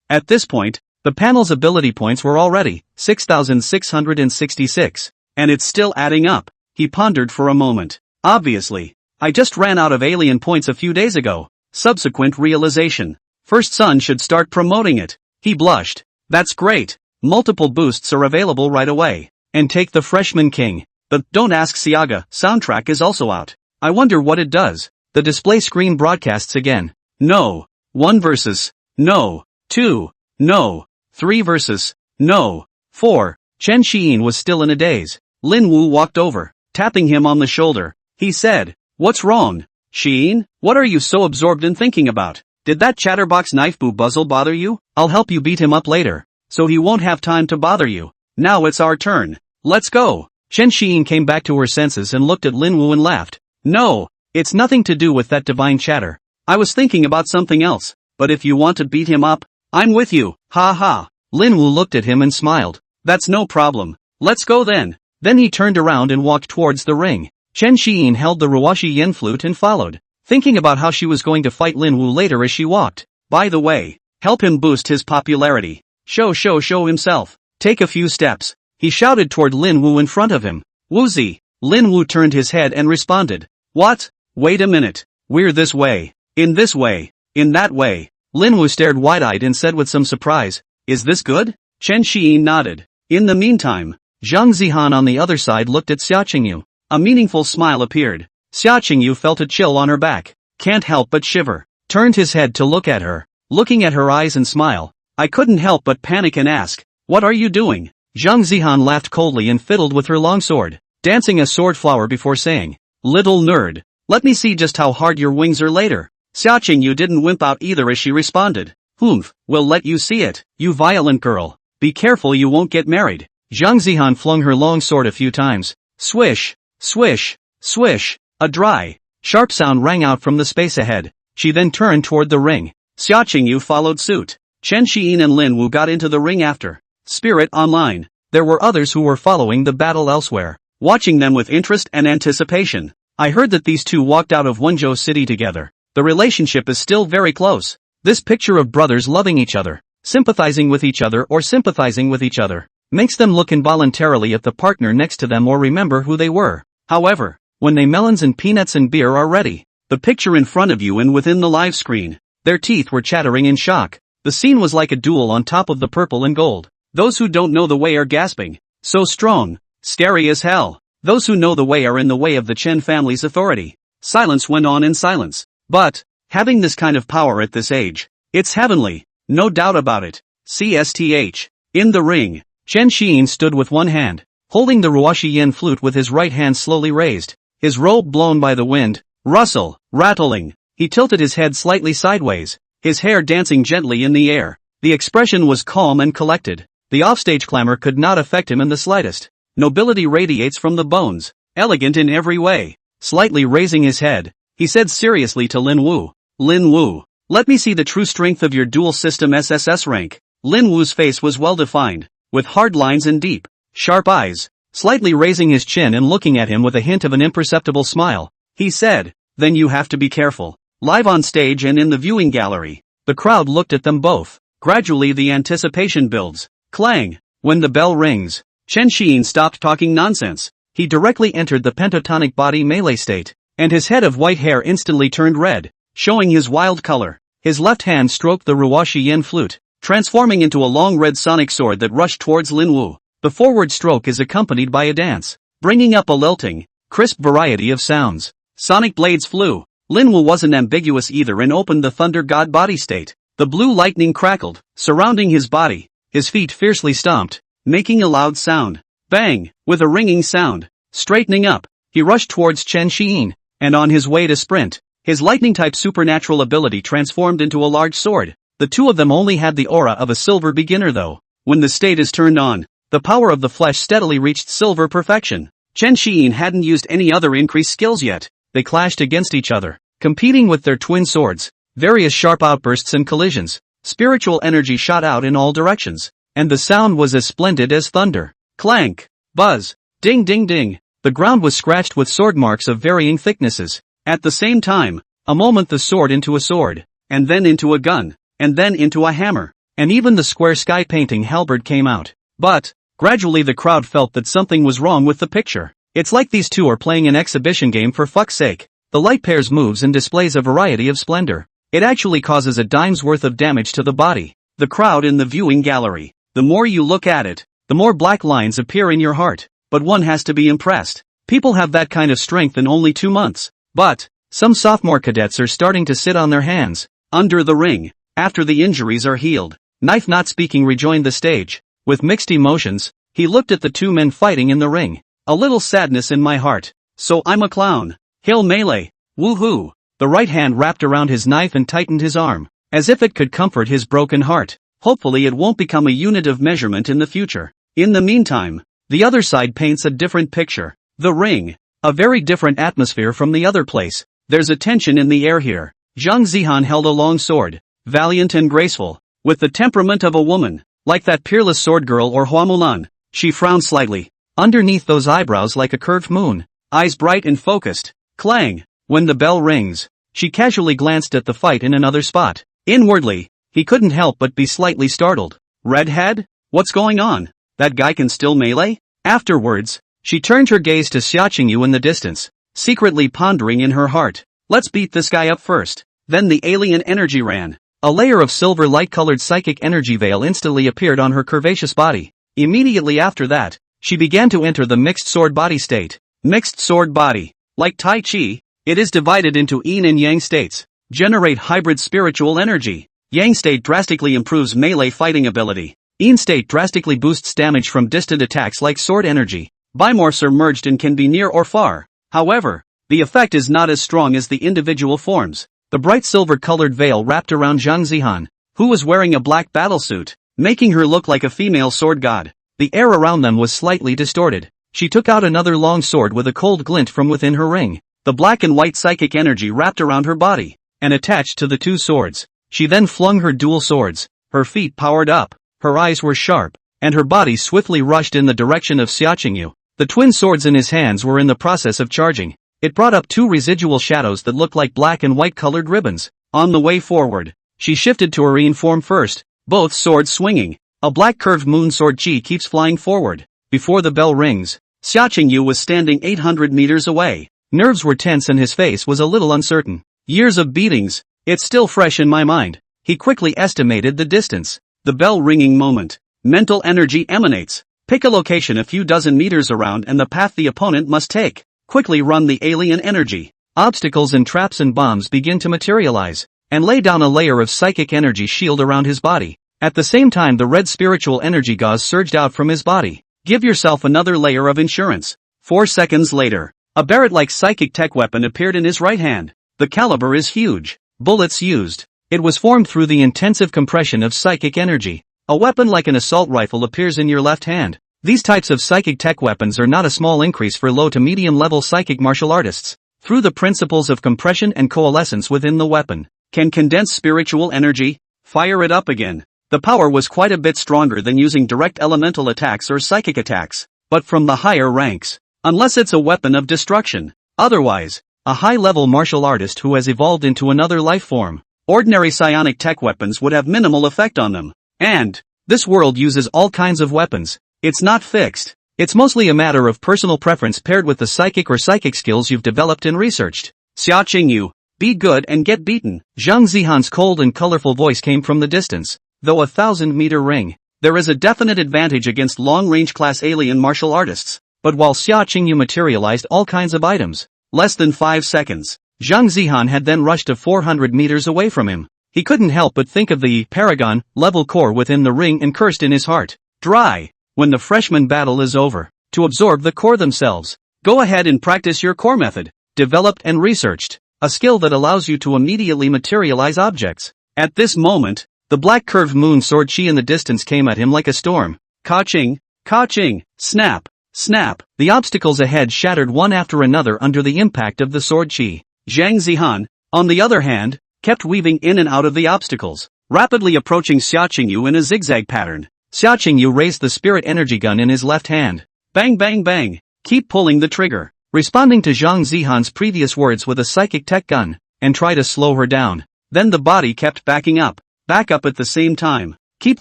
At this point, the panel's ability points were already 6,666. And it's still adding up. He pondered for a moment. Obviously, I just ran out of alien points a few days ago. Subsequent realization. First son should start promoting it. He blushed. That's great. Multiple boosts are available right away. And take the Freshman King. The Don't Ask Siaga soundtrack is also out. I wonder what it does. The display screen broadcasts again. No. 1 versus. No. 2. No. 3 versus. No. 4. Chen Xiyin was still in a daze. Lin Wu walked over, tapping him on the shoulder. He said, "What's wrong? Xiyin, what are you so absorbed in thinking about? Did that chatterbox knife boo buzzle bother you? I'll help you beat him up later, so he won't have time to bother you. Now it's our turn. Let's go." Chen Xiyin came back to her senses and looked at Lin Wu and laughed. "No, it's nothing to do with that divine chatter. I was thinking about something else, but if you want to beat him up, I'm with you, ha ha." Lin Wu looked at him and smiled. "That's no problem. Let's go then." Then he turned around and walked towards the ring. Chen Xiyin held the Ruwashi Yen flute and followed, thinking about how she was going to fight Lin Wu later as she walked. By the way, help him boost his popularity. Show himself. Take a few steps. He shouted toward Lin Wu in front of him. "Wuzi." Lin Wu turned his head and responded. "What? Wait a minute. We're this way. In this way. In that way." Lin Wu stared wide-eyed and said with some surprise, "Is this good?" Chen Xiyin nodded. In the meantime, Zhang Zihan on the other side looked at Xia Qingyu. A meaningful smile appeared. Xia Qingyu felt a chill on her back. Can't help but shiver. Turned his head to look at her. Looking at her eyes and smile. I couldn't help but panic and ask, "What are you doing?" Zhang Zihan laughed coldly and fiddled with her long sword, dancing a sword flower before saying, "Little nerd, let me see just how hard your wings are later." Xia Qingyu didn't wimp out either as she responded, "Humph, we'll let you see it, you violent girl." Be careful you won't get married. Zhang Zihan flung her long sword a few times. Swish, swish, swish. A dry, sharp sound rang out from the space ahead. She then turned toward the ring. Xia Qingyu followed suit. Chen Xiyin and Lin Wu got into the ring after. Spirit Online. There were others who were following the battle elsewhere, watching them with interest and anticipation. I heard that these two walked out of Wenzhou City together. The relationship is still very close. This picture of brothers loving each other, sympathizing with each other or sympathizing with each other, makes them look involuntarily at the partner next to them or remember who they were. However, when they melons and peanuts and beer are ready, the picture in front of you and within the live screen, their teeth were chattering in shock. The scene was like a duel on top of the purple and gold. Those who don't know the way are gasping. So strong, scary as hell. Those who know the way are in the way of the Chen family's authority. Silence went on in silence. But, having this kind of power at this age, it's heavenly, no doubt about it. CSTH. In the ring, Chen Xiyin stood with one hand, holding the Ruoxi Yin flute with his right hand slowly raised, his robe blown by the wind, rustle, rattling. He tilted his head slightly sideways, his hair dancing gently in the air. The expression was calm and collected. The offstage clamor could not affect him in the slightest. Nobility radiates from the bones, elegant in every way. Slightly raising his head, he said seriously to Lin Wu, Lin Wu, let me see the true strength of your dual system SSS rank. Lin Wu's face was well defined, with hard lines and deep, sharp eyes. Slightly raising his chin and looking at him with a hint of an imperceptible smile, he said, then you have to be careful. Live on stage and in the viewing gallery, the crowd looked at them both. Gradually the anticipation builds. Clang! When the bell rings, Chen Xiyin stopped talking nonsense. He directly entered the pentatonic body melee state, and his head of white hair instantly turned red, showing his wild color. His left hand stroked the Ruoxi Yin flute, transforming into a long red sonic sword that rushed towards Lin Wu. The forward stroke is accompanied by a dance, bringing up a lilting, crisp variety of sounds. Sonic blades flew. Lin Wu wasn't ambiguous either and opened the thunder god body state. The blue lightning crackled, surrounding his body. His feet fiercely stomped, making a loud sound. Bang! With a ringing sound. Straightening up, he rushed towards Chen Xiyin, and on his way to sprint, his lightning-type supernatural ability transformed into a large sword. The two of them only had the aura of a silver beginner though. When the state is turned on, the power of the flesh steadily reached silver perfection. Chen Xiyin hadn't used any other increased skills yet. They clashed against each other, competing with their twin swords. Various sharp outbursts and collisions. Spiritual energy shot out in all directions, and the sound was as splendid as thunder. Clank! Buzz! Ding ding ding! The ground was scratched with sword marks of varying thicknesses. At the same time, a moment the sword into a sword, and then into a gun, and then into a hammer, and even the square sky painting halberd came out. But, gradually the crowd felt that something was wrong with the picture. It's like these two are playing an exhibition game for fuck's sake. The light pairs moves and displays a variety of splendor. It actually causes a dime's worth of damage to the body. The crowd in the viewing gallery. The more you look at it, the more black lines appear in your heart. But one has to be impressed. People have that kind of strength in only 2 months. But, some sophomore cadets are starting to sit on their hands, under the ring, after the injuries are healed. Knife Not Speaking rejoined the stage. With mixed emotions, he looked at the two men fighting in the ring. A little sadness in my heart. So I'm a clown. Hill melee. Woohoo. The right hand wrapped around his knife and tightened his arm, as if it could comfort his broken heart. Hopefully it won't become a unit of measurement in the future. In the meantime, the other side paints a different picture. The ring. A very different atmosphere from the other place. There's a tension in the air here. Zhang Zihan held a long sword, valiant and graceful, with the temperament of a woman, like that peerless sword girl or Hua Mulan. She frowned slightly. Underneath those eyebrows like a curved moon, eyes bright and focused. Clang! When the bell rings, she casually glanced at the fight in another spot. Inwardly, he couldn't help but be slightly startled. Redhead? What's going on? That guy can still melee? Afterwards, she turned her gaze to Xia Qingyu in the distance, secretly pondering in her heart. Let's beat this guy up first. Then the alien energy ran. A layer of silver light-colored psychic energy veil instantly appeared on her curvaceous body. Immediately after that, she began to enter the mixed sword body state. Mixed sword body. Like Tai Chi, it is divided into Yin and Yang states. Generate hybrid spiritual energy. Yang state drastically improves melee fighting ability. Yin state drastically boosts damage from distant attacks like sword energy. Bimorphs are merged and can be near or far. However, the effect is not as strong as the individual forms. The bright silver-colored veil wrapped around Zhang Zihan, who was wearing a black battlesuit. making her look like a female sword god. The air around them was slightly distorted. She took out another long sword with a cold glint from within her ring. The black and white psychic energy wrapped around her body and attached to the two swords. She then flung her dual swords. Her feet powered up, her eyes were sharp, and her body swiftly rushed in the direction of Xiaqingyu. The twin swords in his hands were in the process of charging. It brought up two residual shadows that looked like black and white colored ribbons. On the way forward, she shifted to Arene form first, both swords swinging. A black curved moon sword chi keeps flying forward. Before the bell rings, Xiaqingyu was standing 800 meters away. Nerves were tense and his face was a little uncertain. Years of beatings, it's still fresh in my mind. He quickly estimated the distance. The bell ringing moment. Mental energy emanates. Pick a location a few dozen meters around and the path the opponent must take. Quickly run the alien energy. Obstacles and traps and bombs begin to materialize, and lay down a layer of psychic energy shield around his body. At the same time the red spiritual energy gauze surged out from his body. Give yourself another layer of insurance. 4 seconds later, a Barrett-like psychic tech weapon appeared in his right hand. The caliber is huge. Bullets used. It was formed through the intensive compression of psychic energy. A weapon like an assault rifle appears in your left hand. These types of psychic tech weapons are not a small increase for low to medium level psychic martial artists. Through the principles of compression and coalescence within the weapon, can condense spiritual energy, fire it up again. The power was quite a bit stronger than using direct elemental attacks or psychic attacks, but from the higher ranks. Unless it's a weapon of destruction. Otherwise, a high-level martial artist who has evolved into another life form. Ordinary psionic tech weapons would have minimal effect on them. And this world uses all kinds of weapons. It's not fixed. It's mostly a matter of personal preference paired with the psychic or psychic skills you've developed and researched. Xiaqingyu, be good and get beaten. Zhang Zihan's cold and colorful voice came from the distance. Though a 1,000-meter ring, there is a definite advantage against long-range class alien martial artists. But while Xiaqingyu materialized all kinds of items, less than 5 seconds, Zhang Zihan had then rushed to 400 meters away from him. He couldn't help but think of the paragon-level core within the ring and cursed in his heart. Dry. When the freshman battle is over, to absorb the core themselves, go ahead and practice your core method, developed and researched, a skill that allows you to immediately materialize objects. At this moment, the black curved moon sword chi in the distance came at him like a storm. Ka-ching, ka-ching, snap. Snap! The obstacles ahead shattered one after another under the impact of the sword chi. Zhang Zihan, on the other hand, kept weaving in and out of the obstacles, rapidly approaching Xiaqingyu in a zigzag pattern. Xiaqingyu raised the spirit energy gun in his left hand. Bang bang bang! Keep pulling the trigger. Responding to Zhang Zihan's previous words with a psychic tech gun, and try to slow her down. Then the body kept backing up. Back up at the same time. Keep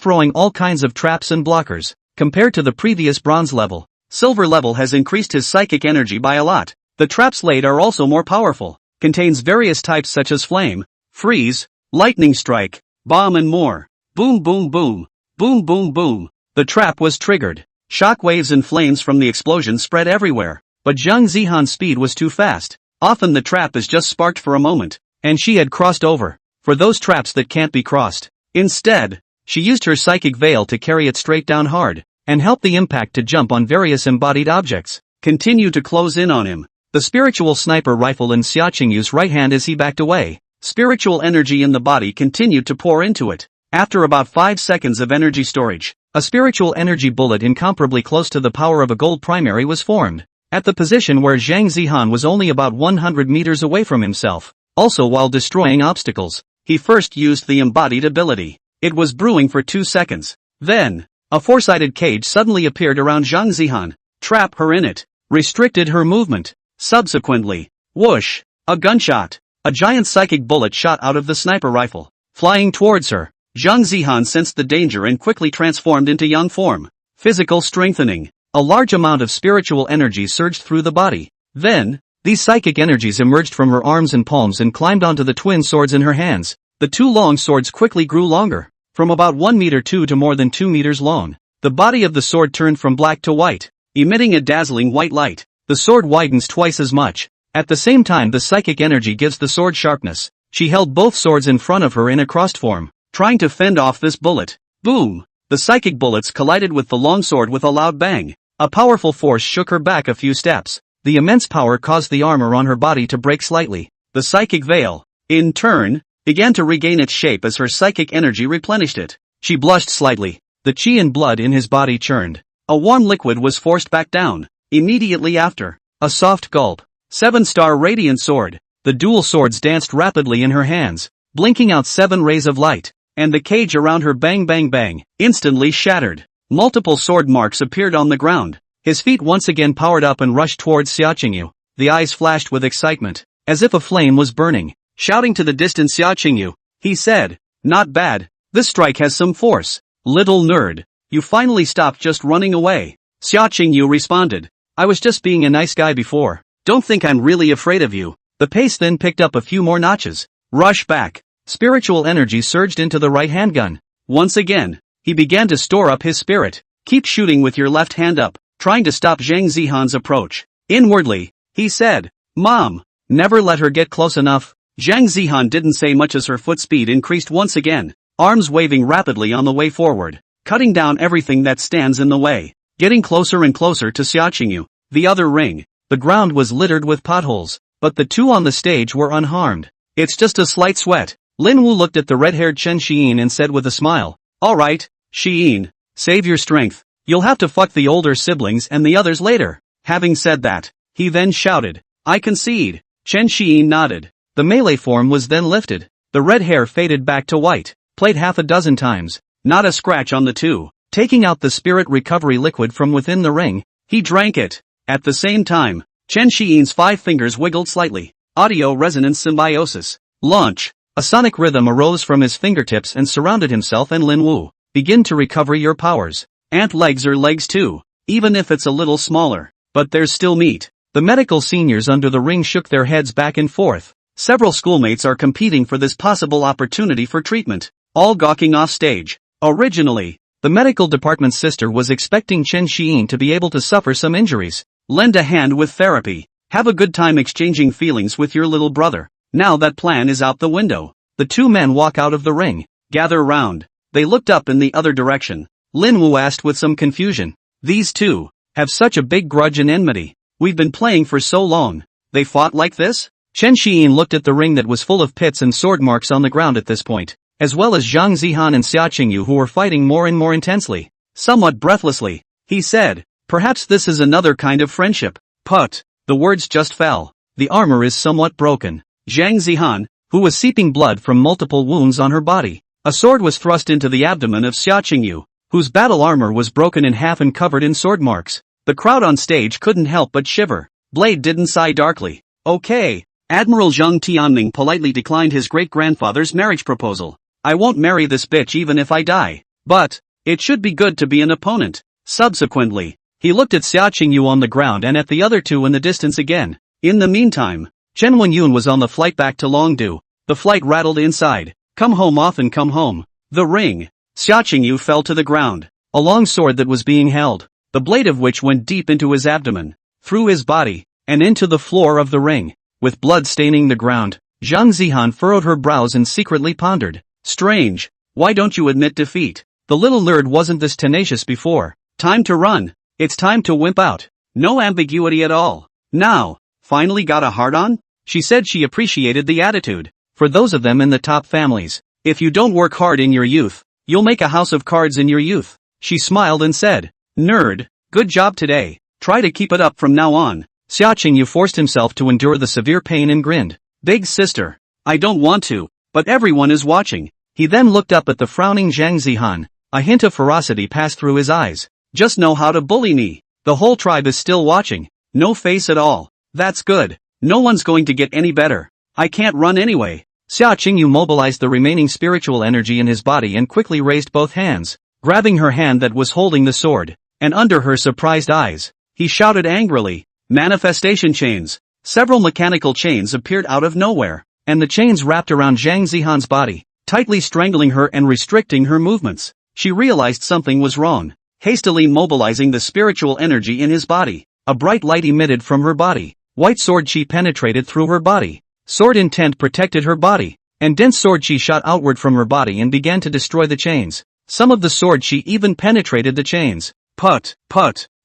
throwing all kinds of traps and blockers. Compared to the previous bronze level, silver level has increased his psychic energy by a lot. The traps laid are also more powerful. Contains various types such as flame, freeze, lightning strike, bomb and more. Boom boom boom. Boom boom boom. The trap was triggered. Shockwaves and flames from the explosion spread everywhere. But Zhang Zihan's speed was too fast. Often the trap is just sparked for a moment, and she had crossed over. For those traps that can't be crossed. Instead, she used her psychic veil to carry it straight down hard, and help the impact to jump on various embodied objects. Continue to close in on him. The spiritual sniper rifle in Xiaqingyu's right hand as he backed away. Spiritual energy in the body continued to pour into it. After about 5 seconds of energy storage, a spiritual energy bullet incomparably close to the power of a gold primary was formed. At the position where Zhang Zihan was only about 100 meters away from himself. Also while destroying obstacles, he first used the embodied ability. It was brewing for 2 seconds. Then, a four-sided cage suddenly appeared around Zhang Zihan. Trap her in it. Restricted her movement. Subsequently, whoosh, a gunshot. A giant psychic bullet shot out of the sniper rifle, flying towards her. Zhang Zihan sensed the danger and quickly transformed into yang form. Physical strengthening. A large amount of spiritual energy surged through the body. Then, these psychic energies emerged from her arms and palms and climbed onto the twin swords in her hands. The two long swords quickly grew longer, from about 1 meter to more than 2 meters long. The body of the sword turned from black to white, emitting a dazzling white light. The sword widens twice as much. At the same time the psychic energy gives the sword sharpness. She held both swords in front of her in a crossed form, trying to fend off this bullet. Boom! The psychic bullets collided with the long sword with a loud bang. A powerful force shook her back a few steps. The immense power caused the armor on her body to break slightly. The psychic veil, in turn, began to regain its shape as her psychic energy replenished it. She blushed slightly. the qi and blood in his body churned. A warm liquid was forced back down. Immediately after, a soft gulp. 7-star radiant sword. The dual swords danced rapidly in her hands, blinking out 7 rays of light, and the cage around her bang bang bang, instantly shattered. Multiple sword marks appeared on the ground. His feet once again powered up and rushed towards Xiaqingyu. The eyes flashed with excitement, as if a flame was burning. Shouting to the distant Xiaqingyu, he said, "Not bad. This strike has some force. Little nerd. You finally stopped just running away." Xiaqingyu responded, "I was just being a nice guy before. Don't think I'm really afraid of you." The pace then picked up a few more notches. Rush back. Spiritual energy surged into the right handgun. Once again, he began to store up his spirit. Keep shooting with your left hand up, trying to stop Zhang Zihan's approach. Inwardly, he said, "Mom, never let her get close enough." Zhang Zihan didn't say much as her foot speed increased once again, arms waving rapidly on the way forward, cutting down everything that stands in the way, getting closer and closer to Xiaqingyu. The other ring. The ground was littered with potholes, but the two on the stage were unharmed. "It's just a slight sweat." Lin Wu looked at the red-haired Chen Xiyin and said with a smile, "Alright, Xiyin, save your strength. You'll have to fuck the older siblings and the others later." Having said that, he then shouted, "I concede." Chen Xiyin nodded. The melee form was then lifted. The red hair faded back to white, played half a dozen times, not a scratch on the two. Taking out the spirit recovery liquid from within the ring, he drank it. At the same time, Chen Xiyin's 5 fingers wiggled slightly. Audio resonance symbiosis. Launch. A sonic rhythm arose from his fingertips and surrounded himself and Lin Wu. Begin to recover your powers. Ant legs are legs too, even if it's a little smaller. But there's still meat. The medical seniors under the ring shook their heads back and forth. Several schoolmates are competing for this possible opportunity for treatment, all gawking off stage. Originally, the medical department's sister was expecting Chen Xiyin to be able to suffer some injuries. Lend a hand with therapy. Have a good time exchanging feelings with your little brother. Now that plan is out the window. The two men walk out of the ring. Gather round. They looked up in the other direction. Lin Wu asked with some confusion. "These two have such a big grudge and enmity. We've been playing for so long. They fought like this?" Chen Xiyin looked at the ring that was full of pits and sword marks on the ground at this point, as well as Zhang Zihan and Xiaqingyu who were fighting more and more intensely. Somewhat breathlessly, he said, "Perhaps this is another kind of friendship." But the words just fell. "The armor is somewhat broken." Zhang Zihan, who was seeping blood from multiple wounds on her body, a sword was thrust into the abdomen of Xiaqingyu, whose battle armor was broken in half and covered in sword marks. The crowd on stage couldn't help but shiver. Blade didn't sigh darkly. "Okay." Admiral Zhang Tianming politely declined his great-grandfather's marriage proposal. "I won't marry this bitch even if I die. But it should be good to be an opponent." Subsequently, he looked at Xiaqingyu on the ground and at the other two in the distance again. In the meantime, Chen Wenyun was on the flight back to Longdu. The flight rattled inside. "Come home often come home." The ring. Xiaqingyu fell to the ground. A long sword that was being held, the blade of which went deep into his abdomen, through his body, and into the floor of the ring. With blood staining the ground, Zhang Zihan furrowed her brows and secretly pondered. "Strange. Why don't you admit defeat? The little nerd wasn't this tenacious before." Time to run. It's time to wimp out. No ambiguity at all. "Now, finally got a hard-on?" She said she appreciated the attitude. For those of them in the top families, if you don't work hard in your youth, you'll make a house of cards in your youth. She smiled and said, "Nerd, good job today. Try to keep it up from now on." Xiaqingyu forced himself to endure the severe pain and grinned. "Big sister, I don't want to, but everyone is watching." He then looked up at the frowning Zhang Zihan. A hint of ferocity passed through his eyes. "Just know how to bully me. The whole tribe is still watching. No face at all. That's good. No one's going to get any better. I can't run anyway." Xiaqingyu mobilized the remaining spiritual energy in his body and quickly raised both hands, grabbing her hand that was holding the sword, and under her surprised eyes, he shouted angrily, "Manifestation chains." Several mechanical chains appeared out of nowhere, and the chains wrapped around Zhang Zihan's body, tightly strangling her and restricting her movements. She realized something was wrong. Hastily mobilizing the spiritual energy in his body, a bright light emitted from her body. White sword chi penetrated through her body. Sword intent protected her body, and dense sword chi shot outward from her body and began to destroy the chains. Some of the sword chi even penetrated the chains. Put.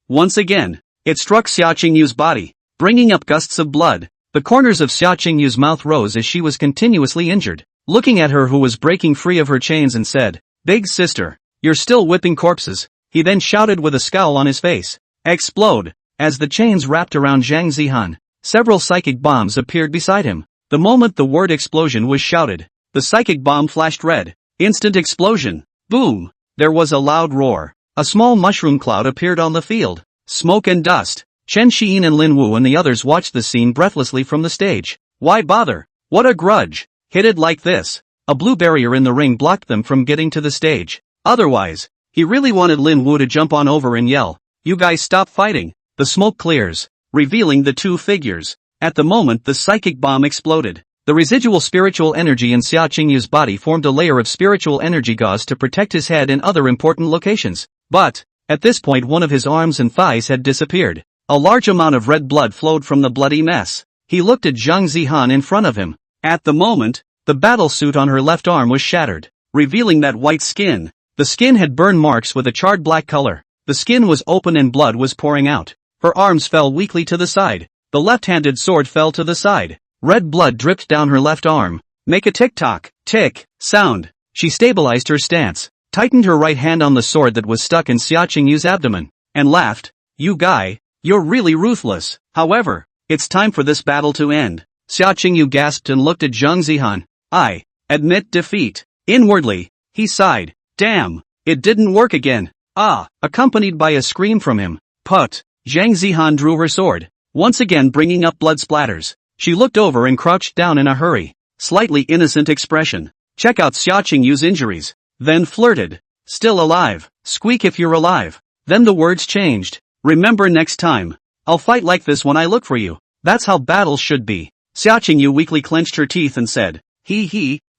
Once again, it struck Xiaqingyu's body, bringing up gusts of blood. The corners of Xiaqingyu's mouth rose as she was continuously injured. Looking at her who was breaking free of her chains and said, "Big sister, You're still whipping corpses, he then shouted with a scowl on his face. Explode! As the chains wrapped around Zhang Zihan, several psychic bombs appeared beside him. The moment the word explosion was shouted, the psychic bomb flashed red. Instant explosion! Boom! There was a loud roar. A small mushroom cloud appeared on the field. Smoke and dust. Chen Xiyin and Lin Wu and the others watched the scene breathlessly from the stage. Why bother? What a grudge! Hit it like this. A blue barrier in the ring blocked them from getting to the stage. Otherwise, he really wanted Lin Wu to jump on over and yell, "You guys stop fighting." The smoke clears, revealing the two figures. At the moment the psychic bomb exploded, the residual spiritual energy in Xia Qingyu's body formed a layer of spiritual energy gauze to protect his head and other important locations. But, at this point one of his arms and thighs had disappeared. A large amount of red blood flowed from the bloody mess. He looked at Zhang Zihan in front of him. At the moment, the battle suit on her left arm was shattered, revealing that white skin. The skin had burn marks with a charred black color. The skin was open and blood was pouring out. Her arms fell weakly to the side. The left-handed sword fell to the side. Red blood dripped down her left arm. Make a tick-tock, tick, sound. She stabilized her stance, tightened her right hand on the sword that was stuck in Xia Qingyu's abdomen, and laughed. You guy, you're really ruthless. However, it's time for this battle to end. Xia Qingyu gasped and looked at Zhang Zihan. I admit defeat. Inwardly, he sighed. Damn, it didn't work again. Accompanied by a scream from him. Put. Zhang Zihan drew her sword, once again bringing up blood splatters. She looked over and crouched down in a hurry. Slightly innocent expression. Check out Xia Qingyu's injuries. Then flirted. Still alive. Squeak if you're alive. Then the words changed. Remember next time. I'll fight like this when I look for you. That's how battles should be. Xia Qingyu weakly clenched her teeth and said,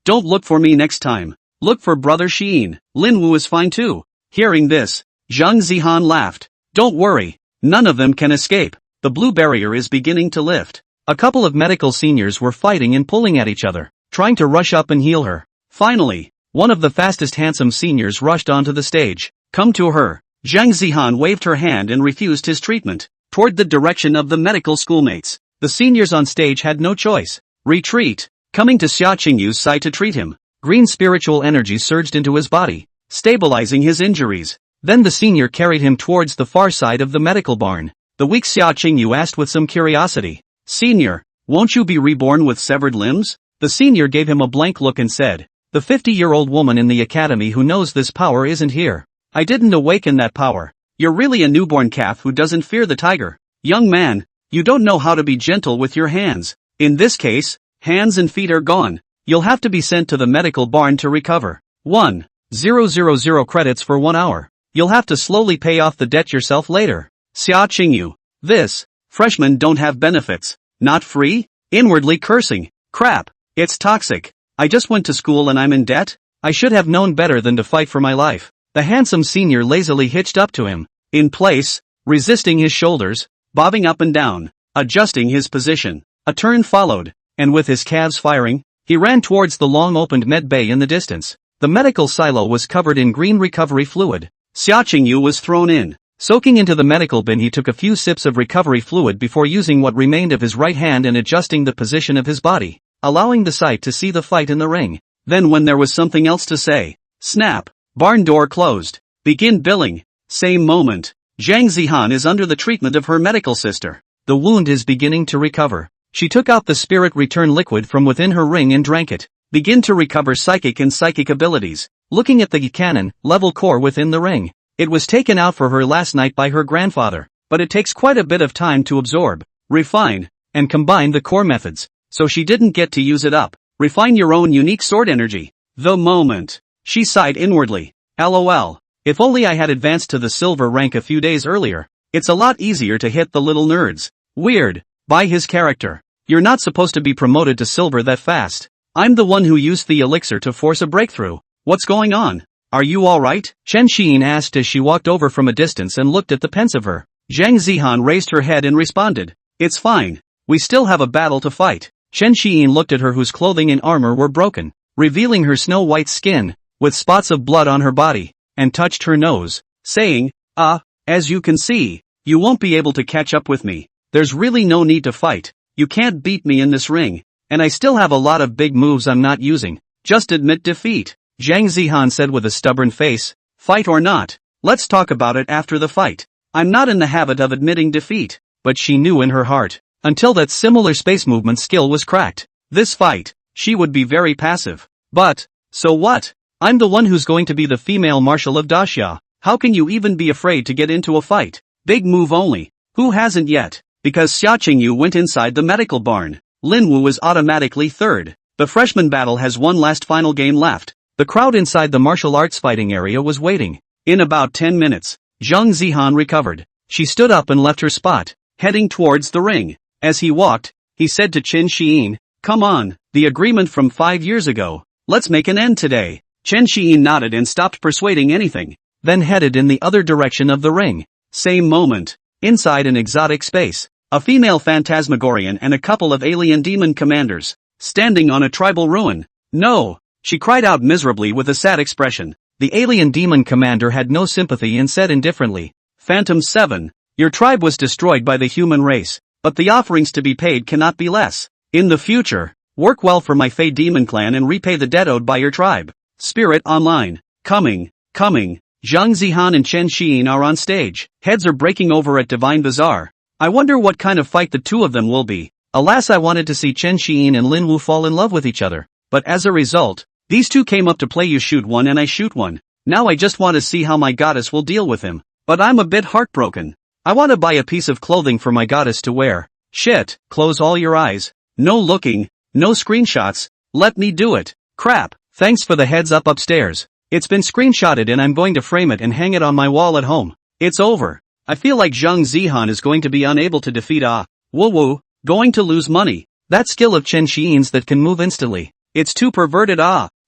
don't look for me next time. Look for brother Xiyin. Lin Wu is fine too. Hearing this, Zhang Zihan laughed. Don't worry. None of them can escape. The blue barrier is beginning to lift. A couple of medical seniors were fighting and pulling at each other, trying to rush up and heal her. Finally, one of the fastest handsome seniors rushed onto the stage. Come to her. Zhang Zihan waved her hand and refused his treatment, toward the direction of the medical schoolmates. The seniors on stage had no choice. Retreat. Coming to Xia Qingyu's side to treat him, green spiritual energy surged into his body, stabilizing his injuries. Then the senior carried him towards the far side of the medical barn. The weak Xia Qingyu asked with some curiosity. Senior, won't you be reborn with severed limbs? The senior gave him a blank look and said, the 50-year-old woman in the academy who knows this power isn't here. I didn't awaken that power. You're really a newborn calf who doesn't fear the tiger. Young man, you don't know how to be gentle with your hands. In this case, hands and feet are gone. You'll have to be sent to the medical barn to recover. 1,000 credits for 1 hour. You'll have to slowly pay off the debt yourself later. Xia Qingyu. This. Freshmen don't have benefits. Not free? Inwardly cursing. Crap. It's toxic. I just went to school and I'm in debt? I should have known better than to fight for my life. The handsome senior lazily hitched up to him. In place, resisting his shoulders, bobbing up and down, adjusting his position. A turn followed, and with his calves firing, he ran towards the long-opened med bay in the distance. The medical silo was covered in green recovery fluid. Xia Qingyu was thrown in. Soaking into the medical bin, he took a few sips of recovery fluid before using what remained of his right hand and adjusting the position of his body, allowing the sight to see the fight in the ring. Then when there was something else to say, snap, barn door closed. Begin billing. Same moment. Zhang Zihan is under the treatment of her medical sister. The wound is beginning to recover. She took out the spirit return liquid from within her ring and drank it. Begin to recover psychic and psychic abilities. Looking at the cannon, level core within the ring. It was taken out for her last night by her grandfather, but it takes quite a bit of time to absorb, refine, and combine the core methods, so she didn't get to use it up. Refine your own unique sword energy. The moment. She sighed inwardly. LOL. If only I had advanced to the silver rank a few days earlier. It's a lot easier to hit the little nerds. Weird. By his character. You're not supposed to be promoted to silver that fast. I'm the one who used the elixir to force a breakthrough. What's going on? Are you alright? Chen Xiyin asked as she walked over from a distance and looked at the pensive her. Zhang Zihan raised her head and responded. It's fine. We still have a battle to fight. Chen Xiyin looked at her whose clothing and armor were broken, revealing her snow-white skin, with spots of blood on her body, and touched her nose, saying, as you can see, you won't be able to catch up with me. There's really no need to fight. You can't beat me in this ring, and I still have a lot of big moves I'm not using. Just admit defeat. Zhang Zihan said with a stubborn face. Fight or not? Let's talk about it after the fight. I'm not in the habit of admitting defeat. But she knew in her heart, until that similar space movement skill was cracked, this fight, she would be very passive. But, so what? I'm the one who's going to be the female marshal of Daxia. How can you even be afraid to get into a fight? Big move only. Who hasn't yet? Because Xia Qingyu went inside the medical barn. Linwu is automatically third. The freshman battle has one last final game left. The crowd inside the martial arts fighting area was waiting. In about 10 minutes, Zhang Zihan recovered. She stood up and left her spot, heading towards the ring. As he walked, he said to Chen Xiyin, "Come on, the agreement from 5 years ago. Let's make an end today." Chen Xiyin nodded and stopped persuading anything, then headed in the other direction of the ring. Same moment, inside an exotic space, a female phantasmagorian and a couple of alien demon commanders, standing on a tribal ruin. "No!" she cried out miserably with a sad expression. The alien demon commander had no sympathy and said indifferently, "Phantom 7, your tribe was destroyed by the human race, but the offerings to be paid cannot be less. In the future, work well for my Fey demon clan and repay the debt owed by your tribe." Spirit Online. Coming. Zhang Zihan and Chen Xiyin are on stage. Heads are breaking over at Divine Bazaar. I wonder what kind of fight the two of them will be. Alas, I wanted to see Chen Xiyin and Linwu fall in love with each other. But as a result, these two came up to play you shoot one and I shoot one. Now I just want to see how my goddess will deal with him. But I'm a bit heartbroken. I want to buy a piece of clothing for my goddess to wear. Shit, close all your eyes. No looking, no screenshots. Let me do it. Crap, thanks for the heads up upstairs. It's been screenshotted and I'm going to frame it and hang it on my wall at home. It's over. I feel like Zhang Zihan is going to be unable to defeat Woo, going to lose money. That skill of Chen Xiyin's that can move instantly. It's too perverted.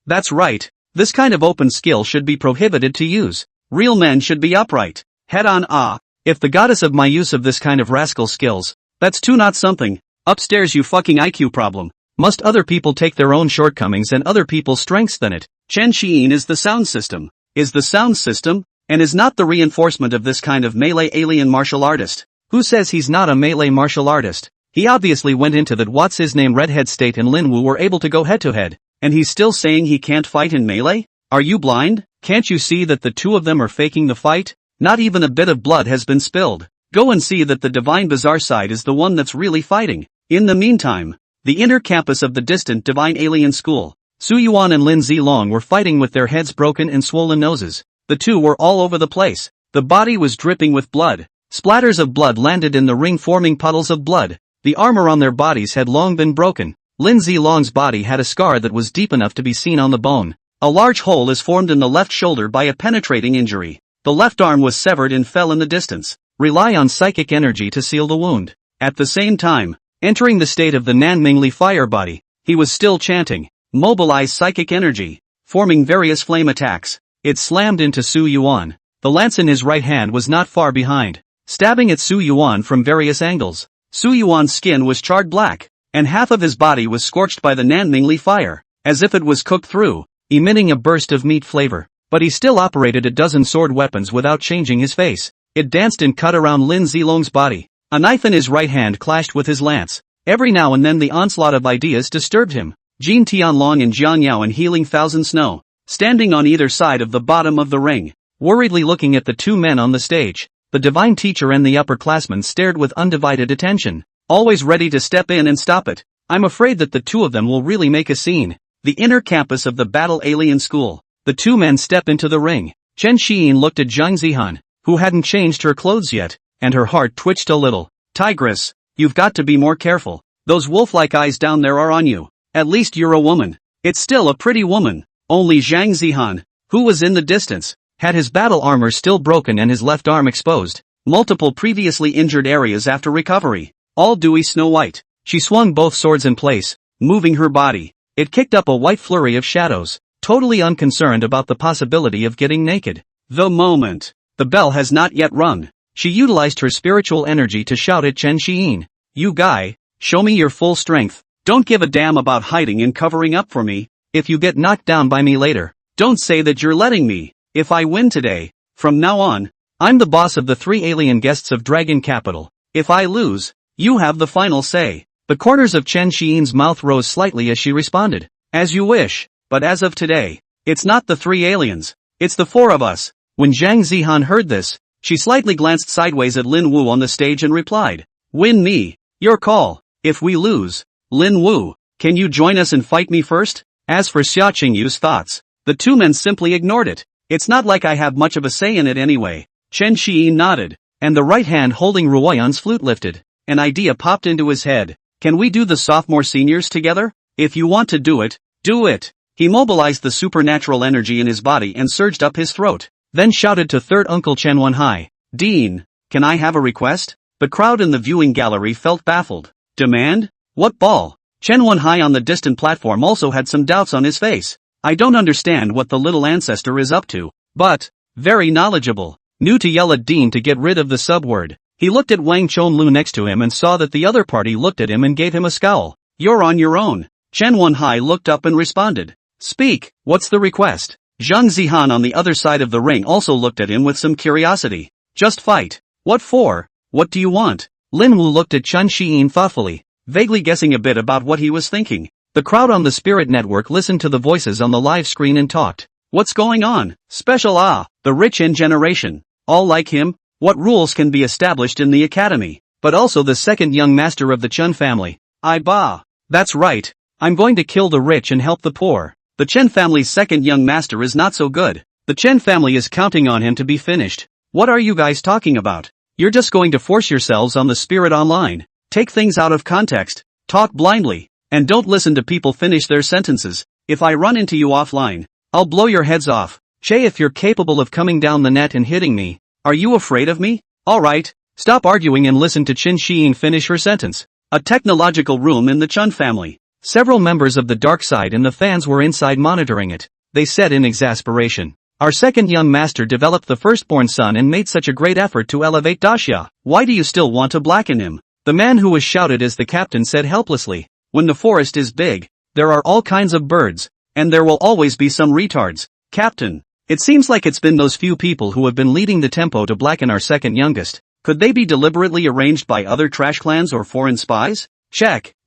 That's right. This kind of open skill should be prohibited to use. Real men should be upright. Head on. If the goddess of my use of this kind of rascal skills, that's too not something. Upstairs you fucking IQ problem. Must other people take their own shortcomings and other people's strengths than it? Chen Xiyin is the sound system. Is the sound system, and is not the reinforcement of this kind of melee alien martial artist. Who says he's not a melee martial artist? He obviously went into that what's his name redhead state and Linwu were able to go head to head, and he's still saying he can't fight in melee? Are you blind? Can't you see that the two of them are faking the fight? Not even a bit of blood has been spilled. Go and see that the Divine Bazaar side is the one that's really fighting. In the meantime, the inner campus of the distant Divine Alien School, Su Yuan and Lin Zilong were fighting with their heads broken and swollen noses. The two were all over the place. The body was dripping with blood. Splatters of blood landed in the ring forming puddles of blood. The armor on their bodies had long been broken. Lin Zilong's body had a scar that was deep enough to be seen on the bone. A large hole is formed in the left shoulder by a penetrating injury. The left arm was severed and fell in the distance. Rely on psychic energy to seal the wound. At the same time, entering the state of the Nanmingli fire body, he was still chanting, "Mobilize psychic energy," forming various flame attacks. It slammed into Su Yuan. The lance in his right hand was not far behind, stabbing at Su Yuan from various angles. Su Yuan's skin was charred black, and half of his body was scorched by the Nanmingli fire, as if it was cooked through, emitting a burst of meat flavor. But he still operated a dozen sword weapons without changing his face. It danced and cut around Lin Zilong's body. A knife in his right hand clashed with his lance. Every now and then the onslaught of ideas disturbed him. Jin Tianlong and Jian Yao and Healing Thousand Snow, standing on either side of the bottom of the ring, worriedly looking at the two men on the stage. The divine teacher and the upperclassmen stared with undivided attention, always ready to step in and stop it. I'm afraid that the two of them will really make a scene. The inner campus of the Battle Alien School. The two men step into the ring. Chen Xiyin looked at Zhang Zihan, who hadn't changed her clothes yet, and her heart twitched a little. Tigress, you've got to be more careful. Those wolf-like eyes down there are on you. At least you're a woman. It's still a pretty woman. Only Zhang Zihan, who was in the distance, had his battle armor still broken and his left arm exposed. Multiple previously injured areas after recovery. All dewy snow white. She swung both swords in place, moving her body. It kicked up a white flurry of shadows, totally unconcerned about the possibility of getting naked. The moment. The bell has not yet rung. She utilized her spiritual energy to shout at Chen Xiyin. You guy, show me your full strength. Don't give a damn about hiding and covering up for me. If you get knocked down by me later, don't say that you're letting me. If I win today, from now on, I'm the boss of the 3 alien guests of Dragon Capital. If I lose, you have the final say. The corners of Chen Xiyin's mouth rose slightly as she responded. As you wish, but as of today, it's not the 3 aliens. It's the 4 of us. When Zhang Zihan heard this, she slightly glanced sideways at Lin Wu on the stage and replied, "Win me. Your call. If we lose, Lin Wu, can you join us and fight me first?" As for Xia Qingyu's thoughts, the two men simply ignored it. "It's not like I have much of a say in it anyway." Chen Xiyin nodded, and the right hand holding Ruoyan's flute lifted. An idea popped into his head. "Can we do the sophomore seniors together? If you want to do it, do it." He mobilized the supernatural energy in his body and surged up his throat, then shouted to third uncle Chen Wenhai, "Dean, can I have a request?" The crowd in the viewing gallery felt baffled. "Demand? What ball?" Chen Wenhai on the distant platform also had some doubts on his face. "I don't understand what the little ancestor is up to, but very knowledgeable. Knew to yell at Dean to get rid of the subword." He looked at Wang Chonlu next to him and saw that the other party looked at him and gave him a scowl. "You're on your own." Chen Wenhai looked up and responded, "Speak, what's the request?" Zhang Zihan on the other side of the ring also looked at him with some curiosity. "Just fight." "What for? What do you want?" Lin Wu looked at Chen Xiyin thoughtfully, vaguely guessing a bit about what he was thinking. The crowd on the Spirit Network listened to the voices on the live screen and talked. "What's going on? Special the rich in generation. All like him? What rules can be established in the academy? But also the second young master of the Chen family. That's right. I'm going to kill the rich and help the poor. The Chen family's second young master is not so good. The Chen family is counting on him to be finished." "What are you guys talking about? You're just going to force yourselves on the Spirit Online. Take things out of context, talk blindly, and don't listen to people finish their sentences. If I run into you offline, I'll blow your heads off. Che, if you're capable of coming down the net and hitting me, are you afraid of me? Alright, stop arguing and listen to Qin Xiyin finish her sentence." A technological room in the Chen family. Several members of the dark side and the fans were inside monitoring it. They said in exasperation, "Our second young master developed the firstborn son and made such a great effort to elevate Daxia. Why do you still want to blacken him?" The man who was shouted as the captain said helplessly, "When the forest is big, there are all kinds of birds, and there will always be some retards. Captain, it seems like it's been those few people who have been leading the tempo to blacken our second youngest. Could they be deliberately arranged by other trash clans or foreign spies?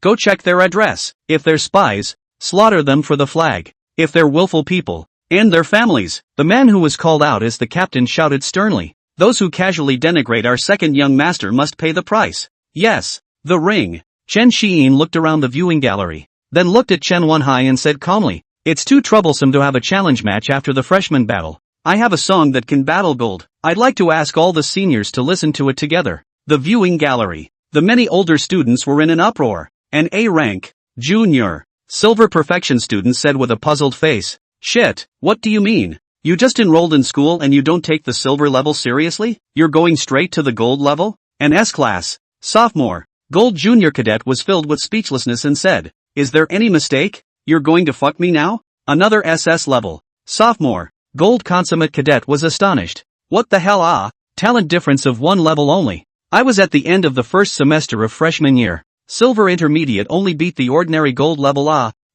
Go check their address. If they're spies, slaughter them for the flag. If they're willful people, and their families." The man who was called out as the captain shouted sternly, "Those who casually denigrate our second young master must pay the price." "Yes, the ring." Chen Xiyin looked around the viewing gallery, then looked at Chen Wenhai and said calmly, "It's too troublesome to have a challenge match after the freshman battle. I have a song that can battle gold. I'd like to ask all the seniors to listen to it together." The viewing gallery. The many older students were in an uproar. An A rank, junior, silver perfection student said with a puzzled face, "Shit, what do you mean? You just enrolled in school and you don't take the silver level seriously? You're going straight to the gold level?" An S-class, sophomore, gold junior cadet was filled with speechlessness and said, "Is there any mistake? You're going to fuck me now?" Another SS level, sophomore, gold consummate cadet was astonished. "What the hell talent difference of one level only. I was at the end of the first semester of freshman year. Silver intermediate only beat the ordinary gold level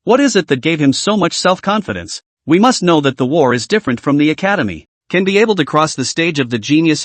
What is it that gave him so much self-confidence? We must know that the war is different from the academy. Can be able to cross the stage of the genius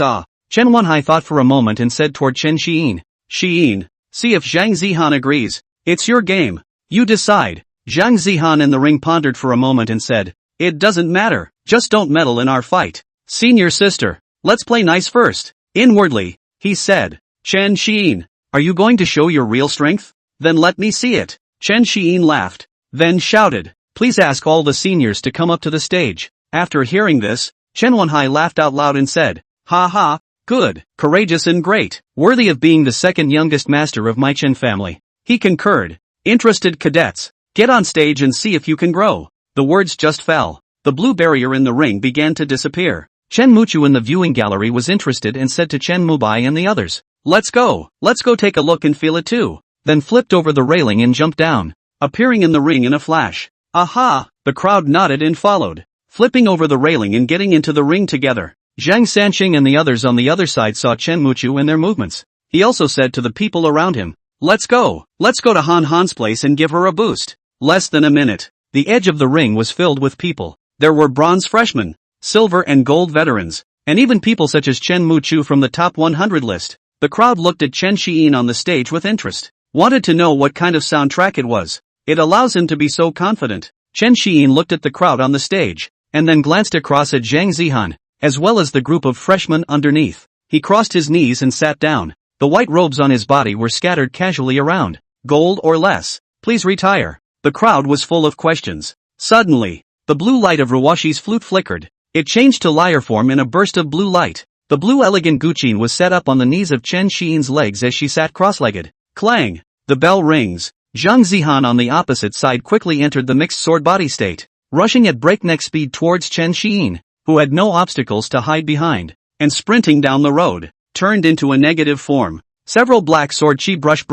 Chen Wenhai thought for a moment and said toward Chen Xiyin, "Xiyin, see if Zhang Zihan agrees. It's your game. You decide." Zhang Zihan in the ring pondered for a moment and said, "It doesn't matter, just don't meddle in our fight. Senior sister, let's play nice first." Inwardly, he said, "Chen Xiyin, are you going to show your real strength? Then let me see it." Chen Xiyin laughed, then shouted, "Please ask all the seniors to come up to the stage." After hearing this, Chen Wenhai laughed out loud and said, "Ha ha, good, courageous and great, worthy of being the second youngest master of my Chen family." He concurred, "Interested cadets, get on stage and see if you can grow." The words just fell. The blue barrier in the ring began to disappear. Chen Muchu in the viewing gallery was interested and said to Chen Mubai and the others, let's go take a look and feel it too." Then flipped over the railing and jumped down, appearing in the ring in a flash. "Aha!" The crowd nodded and followed, flipping over the railing and getting into the ring together. Zhang Sanqing and the others on the other side saw Chen Muchu and their movements. He also said to the people around him, let's go to Han Han's place and give her a boost." Less than a minute, the edge of the ring was filled with people. There were bronze freshmen, silver and gold veterans, and even people such as Chen Muchu from the top 100 list. The crowd looked at Chen Xiyin on the stage with interest, wanted to know what kind of soundtrack it was. It allows him to be so confident. Chen Xiyin looked at the crowd on the stage, and then glanced across at Zhang Zihan. as well as the group of freshmen underneath. He crossed his knees and sat down. The white robes on his body were scattered casually around. Gold or less. Please retire. The crowd was full of questions. Suddenly, the blue light of Ruwashi's flute flickered. It changed to lyre form in a burst of blue light. The blue elegant guqin was set up on the knees of Chen Xi'in's legs as she sat cross-legged. Clang! The bell rings. Zhang Zihan on the opposite side quickly entered the mixed sword body state, rushing at breakneck speed towards Chen Xi'in, who had no obstacles to hide behind, and sprinting down the road, turned into a negative form. Several black sword chi brush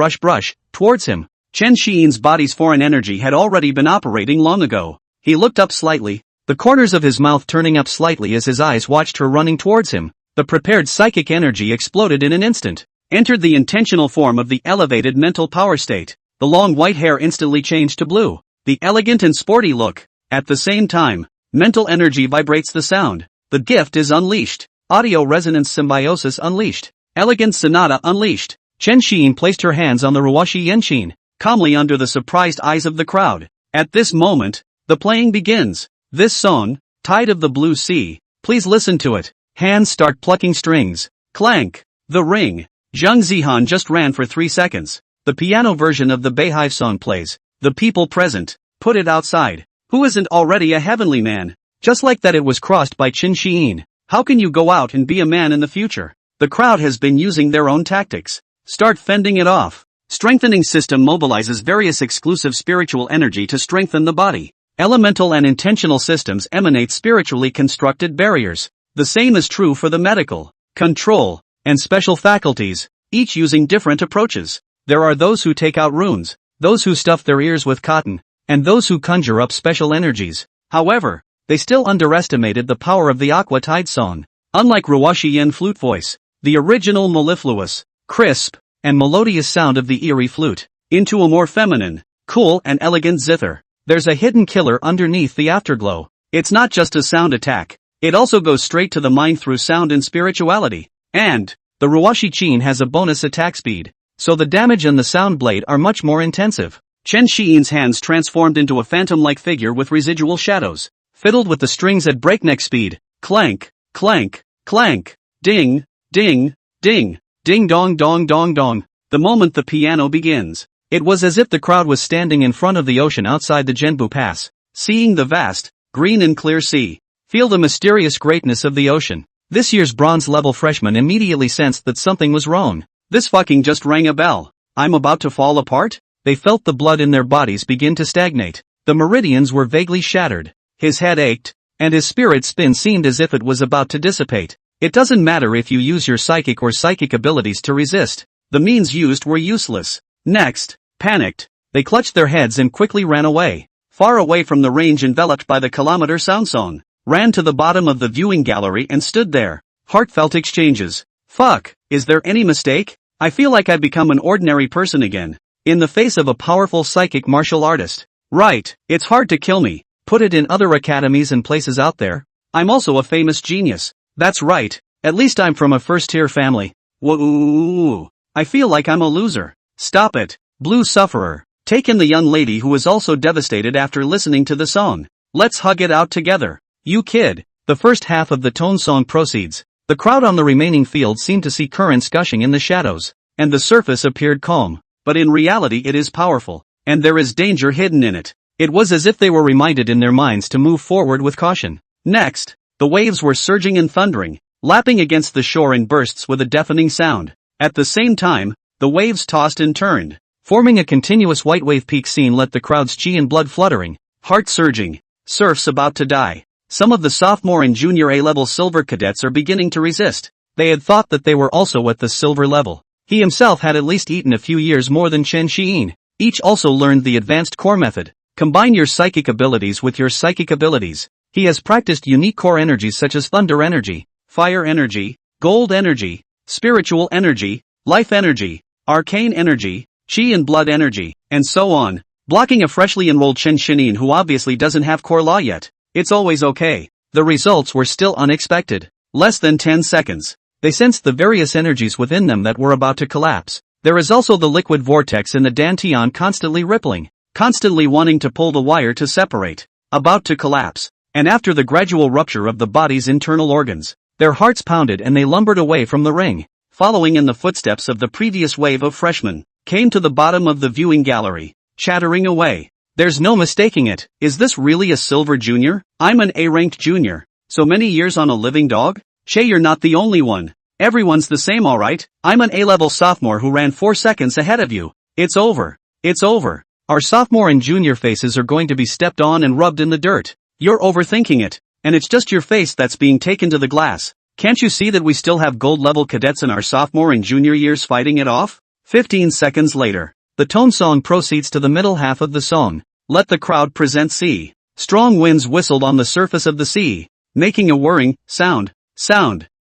towards him. Chen Xi'in's body's foreign energy had already been operating long ago. He looked up slightly, the corners of his mouth turning up slightly as his eyes watched her running towards him. The prepared psychic energy exploded in an instant, entered the intentional form of the elevated mental power state. The long white hair instantly changed to blue. The elegant and sporty look. At the same time, mental energy vibrates the sound. The gift is unleashed. Audio resonance symbiosis unleashed. Elegant sonata unleashed. Chen Xi'in placed her hands on the Ruwashi Yenshin, calmly under the surprised eyes of the crowd. At this moment, the playing begins. This song, Tide of the Blue Sea, please listen to it. Hands start plucking strings. Clank. The ring. Zhang Zihan just ran for 3 seconds. The piano version of the Beehive song plays. The people present, put it outside. Who isn't already a heavenly man? Just like that it was crossed by Chen Xi'in. How can you go out and be a man in the future? The crowd has been using their own tactics. Start fending it off. Strengthening system mobilizes various exclusive spiritual energy to strengthen the body. Elemental and intentional systems emanate spiritually constructed barriers. The same is true for the medical, control, and special faculties, each using different approaches. There are those who take out runes, those who stuff their ears with cotton, and those who conjure up special energies. However, they still underestimated the power of the Aqua Tide song. Unlike Ruwashi Yen flute voice, the original mellifluous, crisp, and melodious sound of the eerie flute, into a more feminine, cool and elegant zither. There's a hidden killer underneath the afterglow. It's not just a sound attack. It also goes straight to the mind through sound and spirituality. And, the Ruwashi Chin has a bonus attack speed, so the damage and the sound blade are much more intensive. Chen Xi'in's hands transformed into a phantom-like figure with residual shadows, fiddled with the strings at breakneck speed. Clank, clank, clank, ding, ding, ding, ding dong dong dong dong. The moment the piano begins, it was as if the crowd was standing in front of the ocean outside the Zhenbu Pass, seeing the vast, green and clear sea. Feel the mysterious greatness of the ocean. This year's bronze-level freshmen immediately sensed that something was wrong. This fucking just rang a bell. I'm about to fall apart? They felt the blood in their bodies begin to stagnate. The meridians were vaguely shattered. His head ached, and his spirit spin seemed as if it was about to dissipate. It doesn't matter if you use your psychic or psychic abilities to resist. The means used were useless. Next, panicked, they clutched their heads and quickly ran away. Far away from the range enveloped by the kilometer sound song. Ran to the bottom of the viewing gallery and stood there. Heartfelt exchanges. Fuck, is there any mistake? I feel like I've become an ordinary person again. In the face of a powerful psychic martial artist. Right, it's hard to kill me. Put it in other academies and places out there. I'm also a famous genius. That's right, at least I'm from a first-tier family. Whoa, I feel like I'm a loser. Stop it, Blue Sufferer. Take in the young lady who was also devastated after listening to the song. Let's hug it out together. You kid. The first half of the tone song proceeds. The crowd on the remaining field seemed to see currents gushing in the shadows, and the surface appeared calm, but in reality it is powerful, and there is danger hidden in it. It was as if they were reminded in their minds to move forward with caution. Next, the waves were surging and thundering, lapping against the shore in bursts with a deafening sound. At the same time, the waves tossed and turned, forming a continuous white wave peak scene let the crowd's chi and blood fluttering, heart surging, surfs about to die. Some of the sophomore and junior A-level silver cadets are beginning to resist. They had thought that they were also at the silver level. He himself had at least eaten a few years more than Chen Xi'in. Each also learned the advanced core method. Combine your psychic abilities with your psychic abilities. He has practiced unique core energies such as thunder energy, fire energy, gold energy, spiritual energy, life energy, arcane energy, chi and blood energy, and so on. Blocking a freshly enrolled Chen Xi'in who obviously doesn't have core law yet. It's always okay. The results were still unexpected. Less than 10 seconds. They sensed the various energies within them that were about to collapse. There is also the liquid vortex in the dantian constantly rippling, constantly wanting to pull the wire to separate. About to collapse. and after the gradual rupture of the body's internal organs, their hearts pounded and they lumbered away from the ring, following in the footsteps of the previous wave of freshmen, came to the bottom of the viewing gallery, chattering away. There's no mistaking it. Is this really a silver junior? I'm an A-ranked junior. So many years on a living dog? Shay, you're not the only one. Everyone's the same, alright? I'm an A-level sophomore who ran 4 seconds ahead of you. It's over. It's over. Our sophomore and junior faces are going to be stepped on and rubbed in the dirt. You're overthinking it. And it's just your face that's being taken to the glass. Can't you see that we still have gold-level cadets in our sophomore and junior years fighting it off? 15 seconds later, the tone song proceeds to the middle half of the song. Let the crowd present sea. Strong winds whistled on the surface of the sea, making a whirring sound.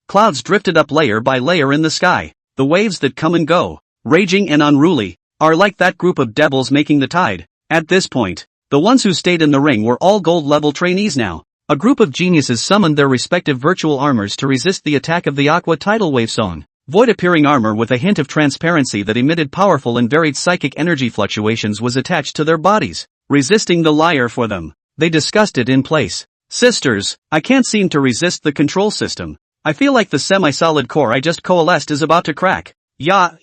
Clouds drifted up layer by layer in the sky. The waves that come and go, raging and unruly, are like that group of devils making the tide. At this point, the ones who stayed in the ring were all gold-level trainees now. A group of geniuses summoned their respective virtual armors to resist the attack of the Aqua tidal wave song. Void-appearing armor with a hint of transparency that emitted powerful and varied psychic energy fluctuations was attached to their bodies, resisting the lyre for them. They discussed it in place. Sisters, I can't seem to resist the control system. I feel like the semi-solid core I just coalesced is about to crack. Yeah,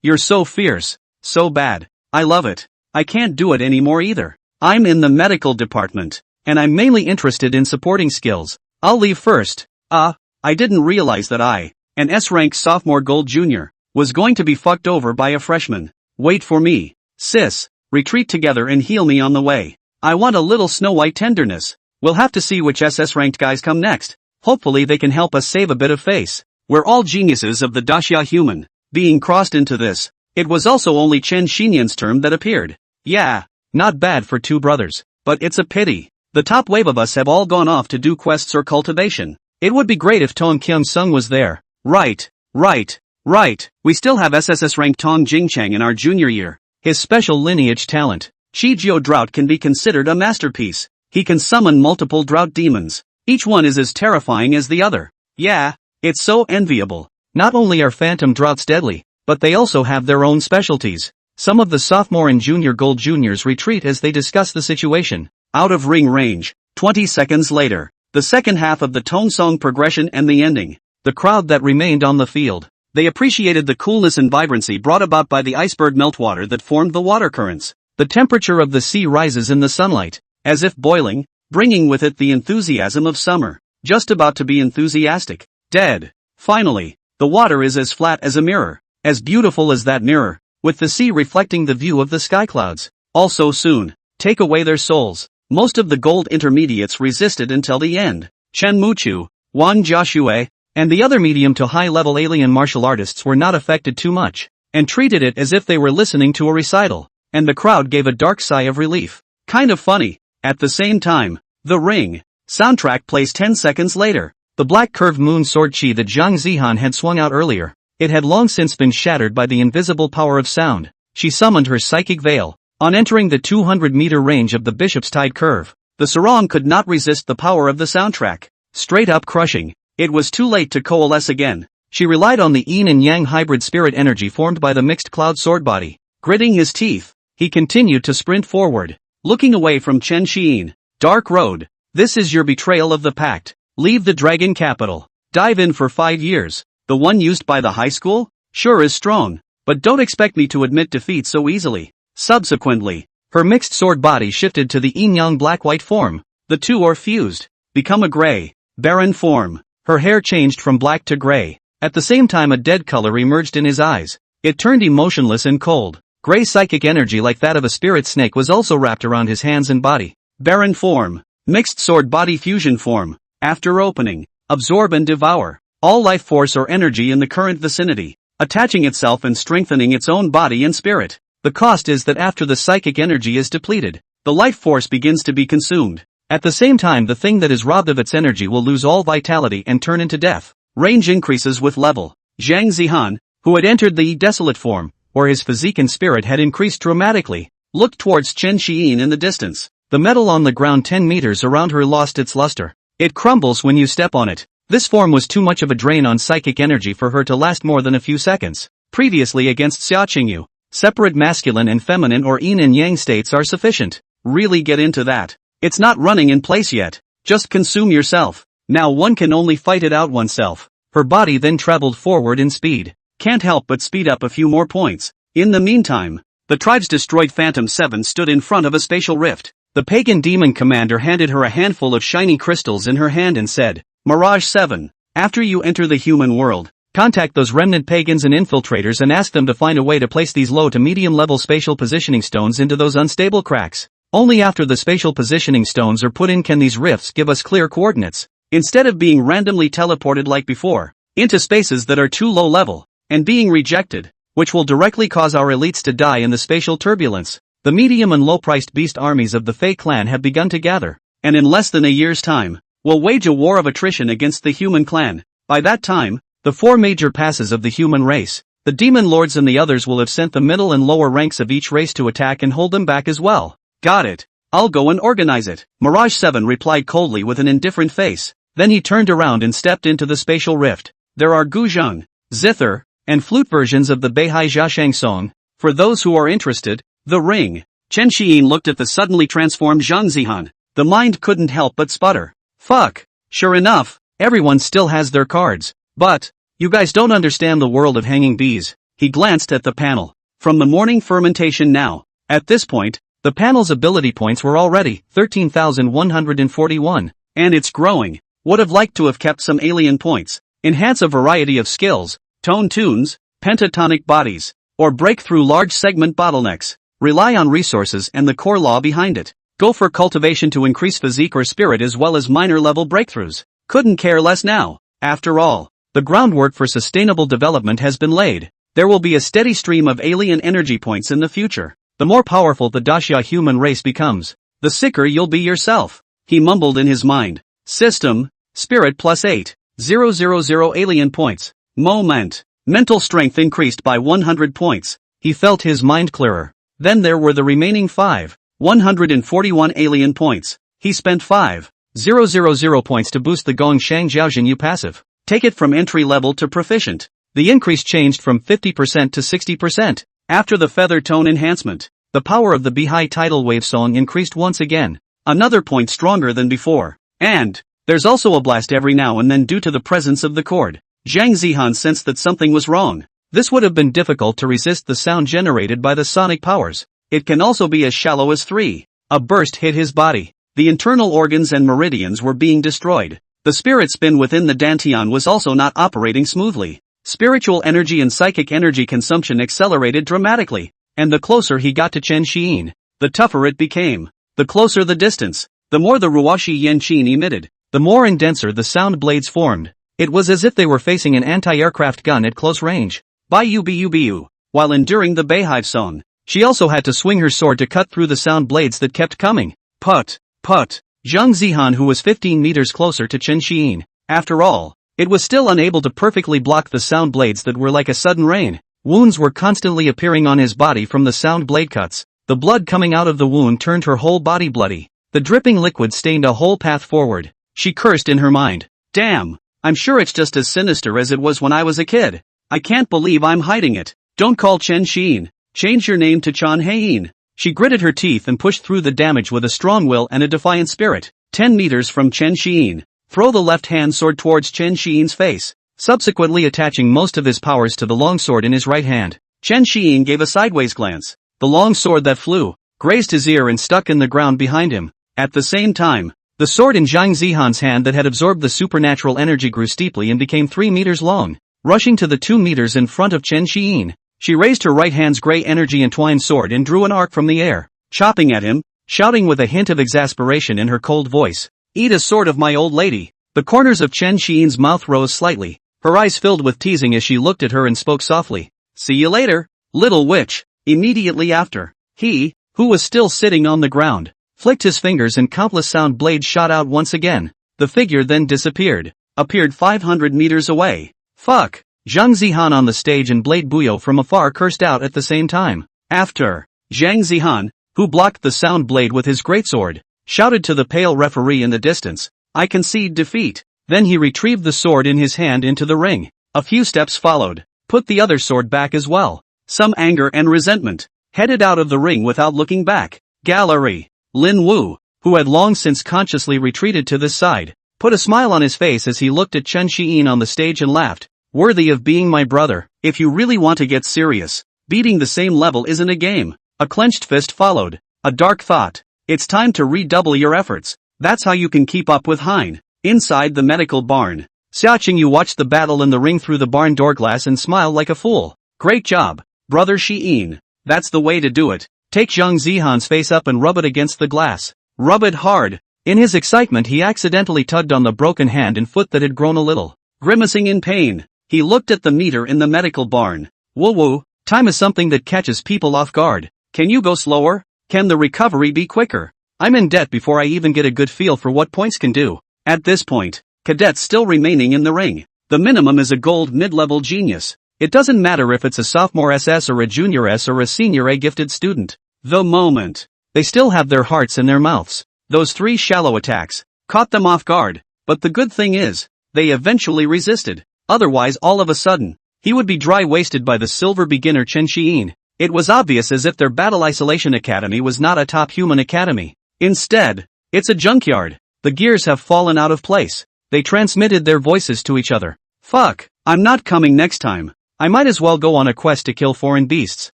you're so fierce, so bad. I love it. I can't do it anymore either. I'm in the medical department, and I'm mainly interested in supporting skills. I'll leave first. I didn't realize that an S-rank sophomore gold junior, was going to be fucked over by a freshman. Wait for me. Sis, retreat together and heal me on the way. I want a little Snow White tenderness. We'll have to see which SS-ranked guys come next. Hopefully they can help us save a bit of face. We're all geniuses of the Daxia human, being crossed into this. It was also only Chen Xinyan's term that appeared. Yeah, not bad for 2 brothers, but it's a pity. The top wave of us have all gone off to do quests or cultivation. It would be great if Tong Kyung-sung was there. Right. We still have SSS-ranked Tong Jingchang in our junior year. His special lineage talent, Chijiao Drought, can be considered a masterpiece. He can summon multiple drought demons. Each one is as terrifying as the other. Yeah, it's so enviable. Not only are phantom droughts deadly, but they also have their own specialties. Some of the sophomore and junior gold juniors retreat as they discuss the situation. Out of ring range. 20 seconds later, the second half of the tone song progression and the ending. The crowd that remained on the field. They appreciated the coolness and vibrancy brought about by the iceberg meltwater that formed the water currents. The temperature of the sea rises in the sunlight, as if boiling, bringing with it the enthusiasm of summer. Just about to be enthusiastic. Dead. Finally, the water is as flat as a mirror, as beautiful as that mirror, with the sea reflecting the view of the sky clouds. Also soon, take away their souls. Most of the gold intermediates resisted until the end. Chen Muchu, Wang Jiaxue, and the other medium to high-level alien martial artists were not affected too much, and treated it as if they were listening to a recital, and the crowd gave a dark sigh of relief. Kind of funny. At the same time, The Ring soundtrack plays 10 seconds later. The black curved moon sword chi that Zhang Zihan had swung out earlier. It had long since been shattered by the invisible power of sound. She summoned her psychic veil. On entering the 200-meter range of the Bishop's Tide curve, the sarong could not resist the power of the soundtrack. Straight up crushing. It was too late to coalesce again. She relied on the yin and yang hybrid spirit energy formed by the mixed cloud sword body. Gritting his teeth, he continued to sprint forward, looking away from Chen Xiyin. Dark Road. This is your betrayal of the pact. Leave the dragon capital. Dive in for 5 years. The one used by the high school? Sure is strong, but don't expect me to admit defeat so easily. Subsequently, her mixed sword body shifted to the yin-yang black-white form. The two are fused, become a gray, barren form. Her hair changed from black to gray. At the same time a dead color emerged in his eyes. It turned emotionless and cold. Gray psychic energy like that of a spirit snake was also wrapped around his hands and body. Barren form. Mixed sword body fusion form. After opening, absorb and devour all life force or energy in the current vicinity, attaching itself and strengthening its own body and spirit. The cost is that after the psychic energy is depleted, the life force begins to be consumed. At the same time the thing that is robbed of its energy will lose all vitality and turn into death. Range increases with level. Zhang Zihan, who had entered the desolate form, where his physique and spirit had increased dramatically, looked towards Chen Xiyin in the distance. The metal on the ground 10 meters around her lost its luster. It crumbles when you step on it. This form was too much of a drain on psychic energy for her to last more than a few seconds. Previously against Xia Qingyu, separate masculine and feminine or yin and yang states are sufficient. Really get into that. It's not running in place yet. Just consume yourself. Now one can only fight it out oneself. Her body then traveled forward in speed. Can't help but speed up a few more points. In the meantime, the tribe's destroyed Phantom 7 stood in front of a spatial rift. The pagan demon commander handed her a handful of shiny crystals in her hand and said, Mirage 7, after you enter the human world, contact those remnant pagans and infiltrators and ask them to find a way to place these low to medium level spatial positioning stones into those unstable cracks. Only after the spatial positioning stones are put in can these rifts give us clear coordinates, instead of being randomly teleported like before, into spaces that are too low level, and being rejected, which will directly cause our elites to die in the spatial turbulence. The medium and low-priced beast armies of the Fey clan have begun to gather, and in less than a year's time, will wage a war of attrition against the human clan. By that time, the 4 major passes of the human race, the demon lords and the others will have sent the middle and lower ranks of each race to attack and hold them back as well. Got it. I'll go and organize it. Mirage 7 replied coldly with an indifferent face. Then he turned around and stepped into the spatial rift. There are guzheng, zither, and flute versions of the Beihai Jiasheng song. For those who are interested, The Ring. Chen Xiyin looked at the suddenly transformed Zhang Zihan. The mind couldn't help but sputter. Fuck. Sure enough, everyone still has their cards. But, you guys don't understand the world of hanging bees. He glanced at the panel. From the morning fermentation now. At this point, the panel's ability points were already 13,141. And it's growing. Would have liked to have kept some alien points. Enhance a variety of skills, tone tunes, pentatonic bodies, or break through large segment bottlenecks. Rely on resources and the core law behind it. Go for cultivation to increase physique or spirit as well as minor level breakthroughs. Couldn't care less now. After all, the groundwork for sustainable development has been laid. There will be a steady stream of alien energy points in the future. The more powerful the Daxia human race becomes, the sicker you'll be yourself. He mumbled in his mind. System, spirit plus 8,000 alien points. Moment. Mental strength increased by 100 points. He felt his mind clearer. Then there were the remaining 141 alien points. He spent 5,000 points to boost the Gongshang Jiaojinyu passive. Take it from entry level to proficient. The increase changed from 50% to 60%. After the feather tone enhancement, the power of the Beihai tidal wave song increased once again. Another point stronger than before. And there's also a blast every now and then due to the presence of the chord. Zhang Zihan sensed that something was wrong. This would have been difficult to resist the sound generated by the sonic powers. It can also be as shallow as 3. A burst hit his body. The internal organs and meridians were being destroyed. The spirit spin within the dantian was also not operating smoothly. Spiritual energy and psychic energy consumption accelerated dramatically. And the closer he got to Chen Xiyin, the tougher it became. The closer the distance, the more the Ruoshi Yanqin emitted, the more and denser the sound blades formed. It was as if they were facing an anti-aircraft gun at close range. Biu. While enduring the Beihai song, she also had to swing her sword to cut through the sound blades that kept coming. Put. Zhang Zihan, who was 15 meters closer to Chen Xiyin, after all, it was still unable to perfectly block the sound blades that were like a sudden rain. Wounds were constantly appearing on his body from the sound blade cuts. The blood coming out of the wound turned her whole body bloody. The dripping liquid stained a whole path forward. She cursed in her mind. Damn, I'm sure it's just as sinister as it was when I was a kid. I can't believe I'm hiding it. Don't call Chen Xiyin. Change your name to Chan Heiyin. She gritted her teeth and pushed through the damage with a strong will and a defiant spirit. 10 meters from Chen Xiyin. Throw the left-hand sword towards Chen Xiyin's face, subsequently attaching most of his powers to the long sword in his right hand. Chen Xiyin gave a sideways glance. The long sword that flew, grazed his ear and stuck in the ground behind him. At the same time, the sword in Zhang Zihan's hand that had absorbed the supernatural energy grew steeply and became 3 meters long. Rushing to the 2 meters in front of Chen Xiyin, she raised her right hand's gray energy entwined sword and drew an arc from the air, chopping at him, shouting with a hint of exasperation in her cold voice. Eat a sword of my old lady. The corners of Chen Xiyin's mouth rose slightly, her eyes filled with teasing as she looked at her and spoke softly. See you later, little witch. Immediately after, he, who was still sitting on the ground, flicked his fingers and countless sound blades shot out once again. The figure then disappeared, appeared 500 meters away. Fuck! Zhang Zihan on the stage and Blade Buyo from afar cursed out at the same time. After, Zhang Zihan, who blocked the sound blade with his greatsword, shouted to the pale referee in the distance, I concede defeat. Then he retrieved the sword in his hand into the ring. A few steps followed, put the other sword back as well. Some anger and resentment, headed out of the ring without looking back. Gallery. Lin Wu, who had long since consciously retreated to this side, put a smile on his face as he looked at Chen Xiyin on the stage and laughed. Worthy of being my brother. If you really want to get serious, beating the same level isn't a game. A clenched fist followed. A dark thought. It's time to redouble your efforts. That's how you can keep up with Hein. Inside the medical barn, Xia Qingyu watched the battle in the ring through the barn door glass and smiled like a fool. Great job, brother Xiyin. That's the way to do it. Take Zhang Zihan's face up and rub it against the glass. Rub it hard. In his excitement he accidentally tugged on the broken hand and foot that had grown a little. Grimacing in pain, he looked at the meter in the medical barn. Woo-woo, time is something that catches people off guard. Can you go slower? Can the recovery be quicker? I'm in debt before I even get a good feel for what points can do. At this point, cadets still remaining in the ring. The minimum is a gold mid-level genius. It doesn't matter if it's a sophomore SS or a junior S or a senior A gifted student. The moment. They still have their hearts in their mouths. Those 3 shallow attacks caught them off guard. But the good thing is, they eventually resisted. Otherwise all of a sudden, he would be dry-wasted by the silver beginner Chen Xiyin. It was obvious as if their Battle Isolation Academy was not a top human academy. Instead, it's a junkyard. The gears have fallen out of place. They transmitted their voices to each other. Fuck, I'm not coming next time. I might as well go on a quest to kill foreign beasts,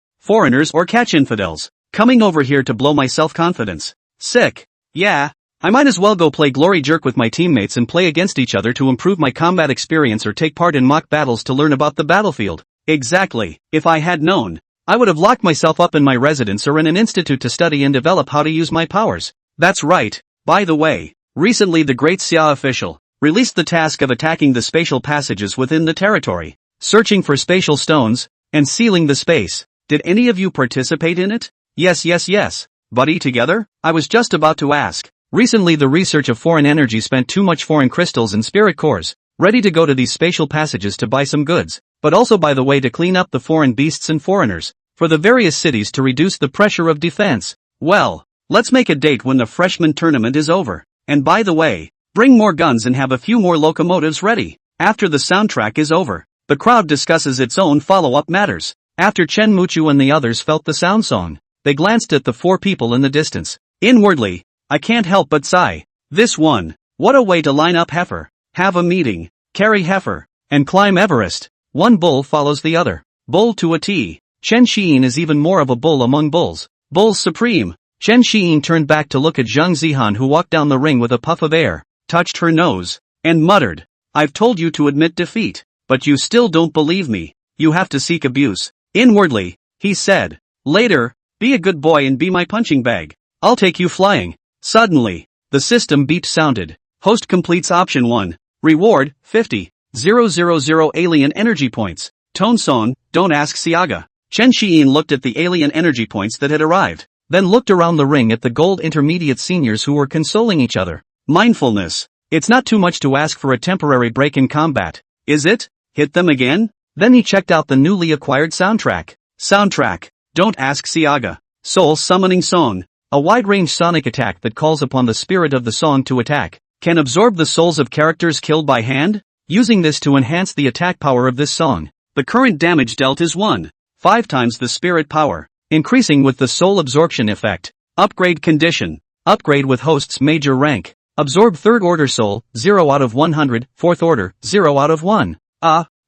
foreigners or catch infidels. Coming over here to blow my self-confidence. Sick. Yeah, I might as well go play glory jerk with my teammates and play against each other to improve my combat experience or take part in mock battles to learn about the battlefield. Exactly. If I had known, I would have locked myself up in my residence or in an institute to study and develop how to use my powers. That's right. By the way, recently the Great Xia official released the task of attacking the spatial passages within the territory, searching for spatial stones, and sealing the space. Did any of you participate in it? Yes. Buddy together? I was just about to ask. Recently the research of foreign energy spent too much foreign crystals and spirit cores, ready to go to these spatial passages to buy some goods, but also by the way to clean up the foreign beasts and foreigners, for the various cities to reduce the pressure of defense. Well, let's make a date when the freshman tournament is over. And by the way, bring more guns and have a few more locomotives ready. After the soundtrack is over, the crowd discusses its own follow-up matters. After Chen Muchu and the others felt the sound song, they glanced at the 4 people in the distance. Inwardly, I can't help but sigh. This one, what a way to line up Heifer, have a meeting, carry Heifer, and climb Everest. One bull follows the other. Bull to a T. Chen Xiyin is even more of a bull among bulls. Bulls supreme. Chen Xiyin turned back to look at Zhang Zihan who walked down the ring with a puff of air, touched her nose, and muttered, I've told you to admit defeat, but you still don't believe me. You have to seek abuse. Inwardly, he said, later, be a good boy and be my punching bag. I'll take you flying. Suddenly, the system beep sounded. Host completes option 1. Reward, 50,000 alien energy points. Tone song, don't ask Siaga. Chen Xiyin looked at the alien energy points that had arrived, then looked around the ring at the gold intermediate seniors who were consoling each other. Mindfulness. It's not too much to ask for a temporary break in combat, is it? Hit them again? Then he checked out the newly acquired soundtrack. Soundtrack. Don't ask Siaga. Soul summoning song. A wide-range sonic attack that calls upon the spirit of the song to attack. Can absorb the souls of characters killed by hand? Using this to enhance the attack power of this song. The current damage dealt is 1.5 times the spirit power, increasing with the soul absorption effect. Upgrade condition. Upgrade with host's major rank. Absorb 3rd order soul, 0 out of 100, 4th order, 0 out of 1.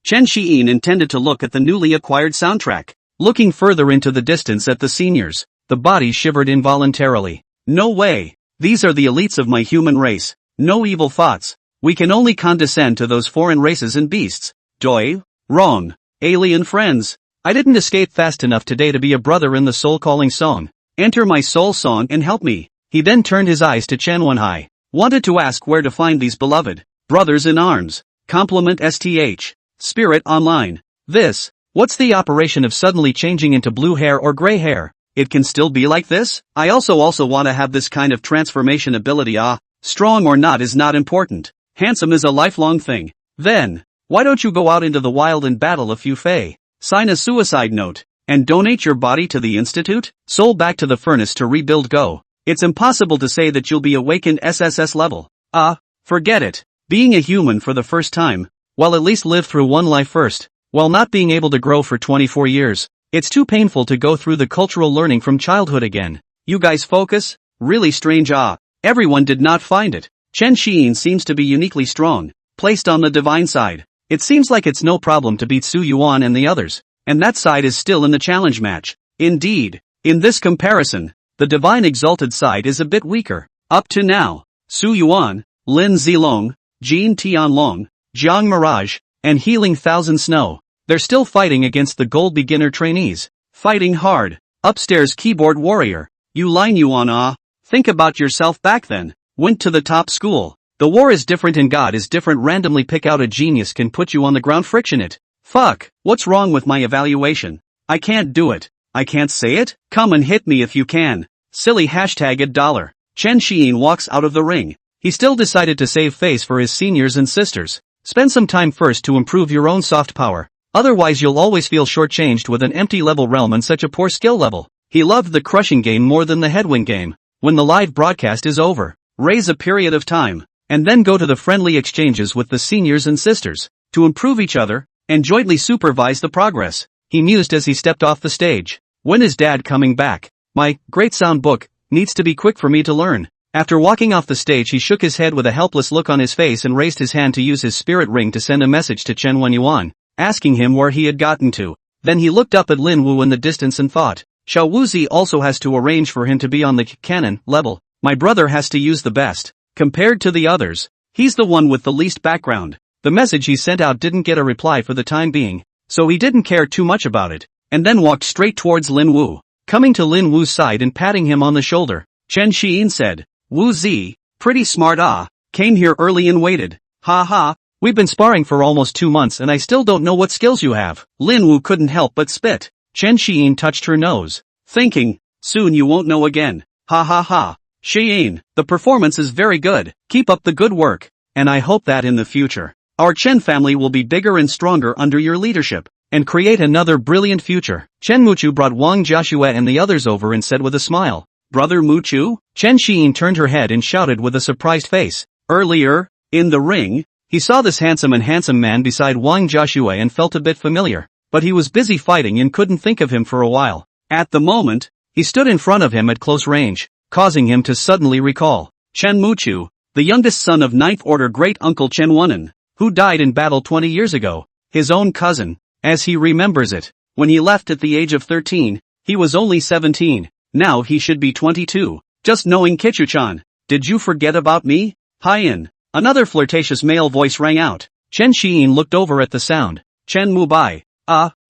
Chen Xiyin intended to look at the newly acquired soundtrack. Looking further into the distance at the seniors, the body shivered involuntarily. No way. These are the elites of my human race. No evil thoughts. We can only condescend to those foreign races and beasts. Doi? Wrong. Alien friends. I didn't escape fast enough today to be a brother in the soul-calling song. Enter my soul song and help me. He then turned his eyes to Chen Wenhai. Wanted to ask where to find these beloved brothers in arms. Compliment STH. Spirit Online. What's the operation of suddenly changing into blue hair or gray hair? It can still be like this? I also want to have this kind of transformation ability. Strong or not is not important. Handsome is a lifelong thing. Then, why don't you go out into the wild and battle a few fae? Sign a suicide note, and donate your body to the institute? Soul back to the furnace to rebuild go. It's impossible to say that you'll be awakened SSS level. Forget it. Being a human for the first time, well at least live through one life first, while not being able to grow for 24 years. It's too painful to go through the cultural learning from childhood again. You guys focus? Really strange. Everyone did not find it. Chen Xiyin seems to be uniquely strong, placed on the divine side. It seems like it's no problem to beat Su Yuan and the others, and that side is still in the challenge match. Indeed, in this comparison, the divine exalted side is a bit weaker. Up to now, Su Yuan, Lin Zilong, Jin Tianlong, Jiang Mirage, and Healing Thousand Snow. They're still fighting against the gold beginner trainees. Fighting hard. Upstairs keyboard warrior. You Lin Yuan think about yourself back then. Went to the top school. The war is different and God is different. Randomly pick out a genius can put you on the ground. Friction it. Fuck, what's wrong with my evaluation? I can't do it. I can't say it? Come and hit me if you can. Silly hashtag $1. Chen Xiyin walks out of the ring. He still decided to save face for his seniors and sisters. Spend some time first to improve your own soft power. Otherwise you'll always feel shortchanged with an empty level realm and such a poor skill level. He loved the crushing game more than the headwind game. When the live broadcast is over, raise a period of time, and then go to the friendly exchanges with the seniors and sisters, to improve each other, and jointly supervise the progress. He mused as he stepped off the stage. When is Dad coming back? My great sound book needs to be quick for me to learn. After walking off the stage he shook his head with a helpless look on his face and raised his hand to use his spirit ring to send a message to Chen Wenyuan, asking him where he had gotten to. Then he looked up at Lin Wu in the distance and thought, Xiao Wuzi also has to arrange for him to be on the canon level. My brother has to use the best. Compared to the others, he's the one with the least background. The message he sent out didn't get a reply for the time being, so he didn't care too much about it, and then walked straight towards Lin Wu. Coming to Lin Wu's side and patting him on the shoulder, Chen Xiyin said, Wu Zi, pretty smart came here early and waited. Ha ha, we've been sparring for almost 2 months and I still don't know what skills you have. Lin Wu couldn't help but spit. Chen Xiyin touched her nose, thinking, soon you won't know again. Ha ha ha. Xiyin, the performance is very good. Keep up the good work, and I hope that in the future, our Chen family will be bigger and stronger under your leadership, and create another brilliant future. Chen Muchu brought Wang Jiaxue and the others over and said with a smile, Brother Muchu? Chen Xiyin turned her head and shouted with a surprised face. Earlier, in the ring, he saw this handsome man beside Wang Jiaxue and felt a bit familiar, but he was busy fighting and couldn't think of him for a while. At the moment, he stood in front of him at close range, causing him to suddenly recall Chen Muchu, the youngest son of Ninth Order great-uncle Chen Wunan, who died in battle 20 years ago, his own cousin, as he remembers it. When he left at the age of 13, he was only 17, now he should be 22. Just knowing Kichu-chan, did you forget about me? Haiyan. Another flirtatious male voice rang out. Chen Xiyin looked over at the sound. Chen Mubai,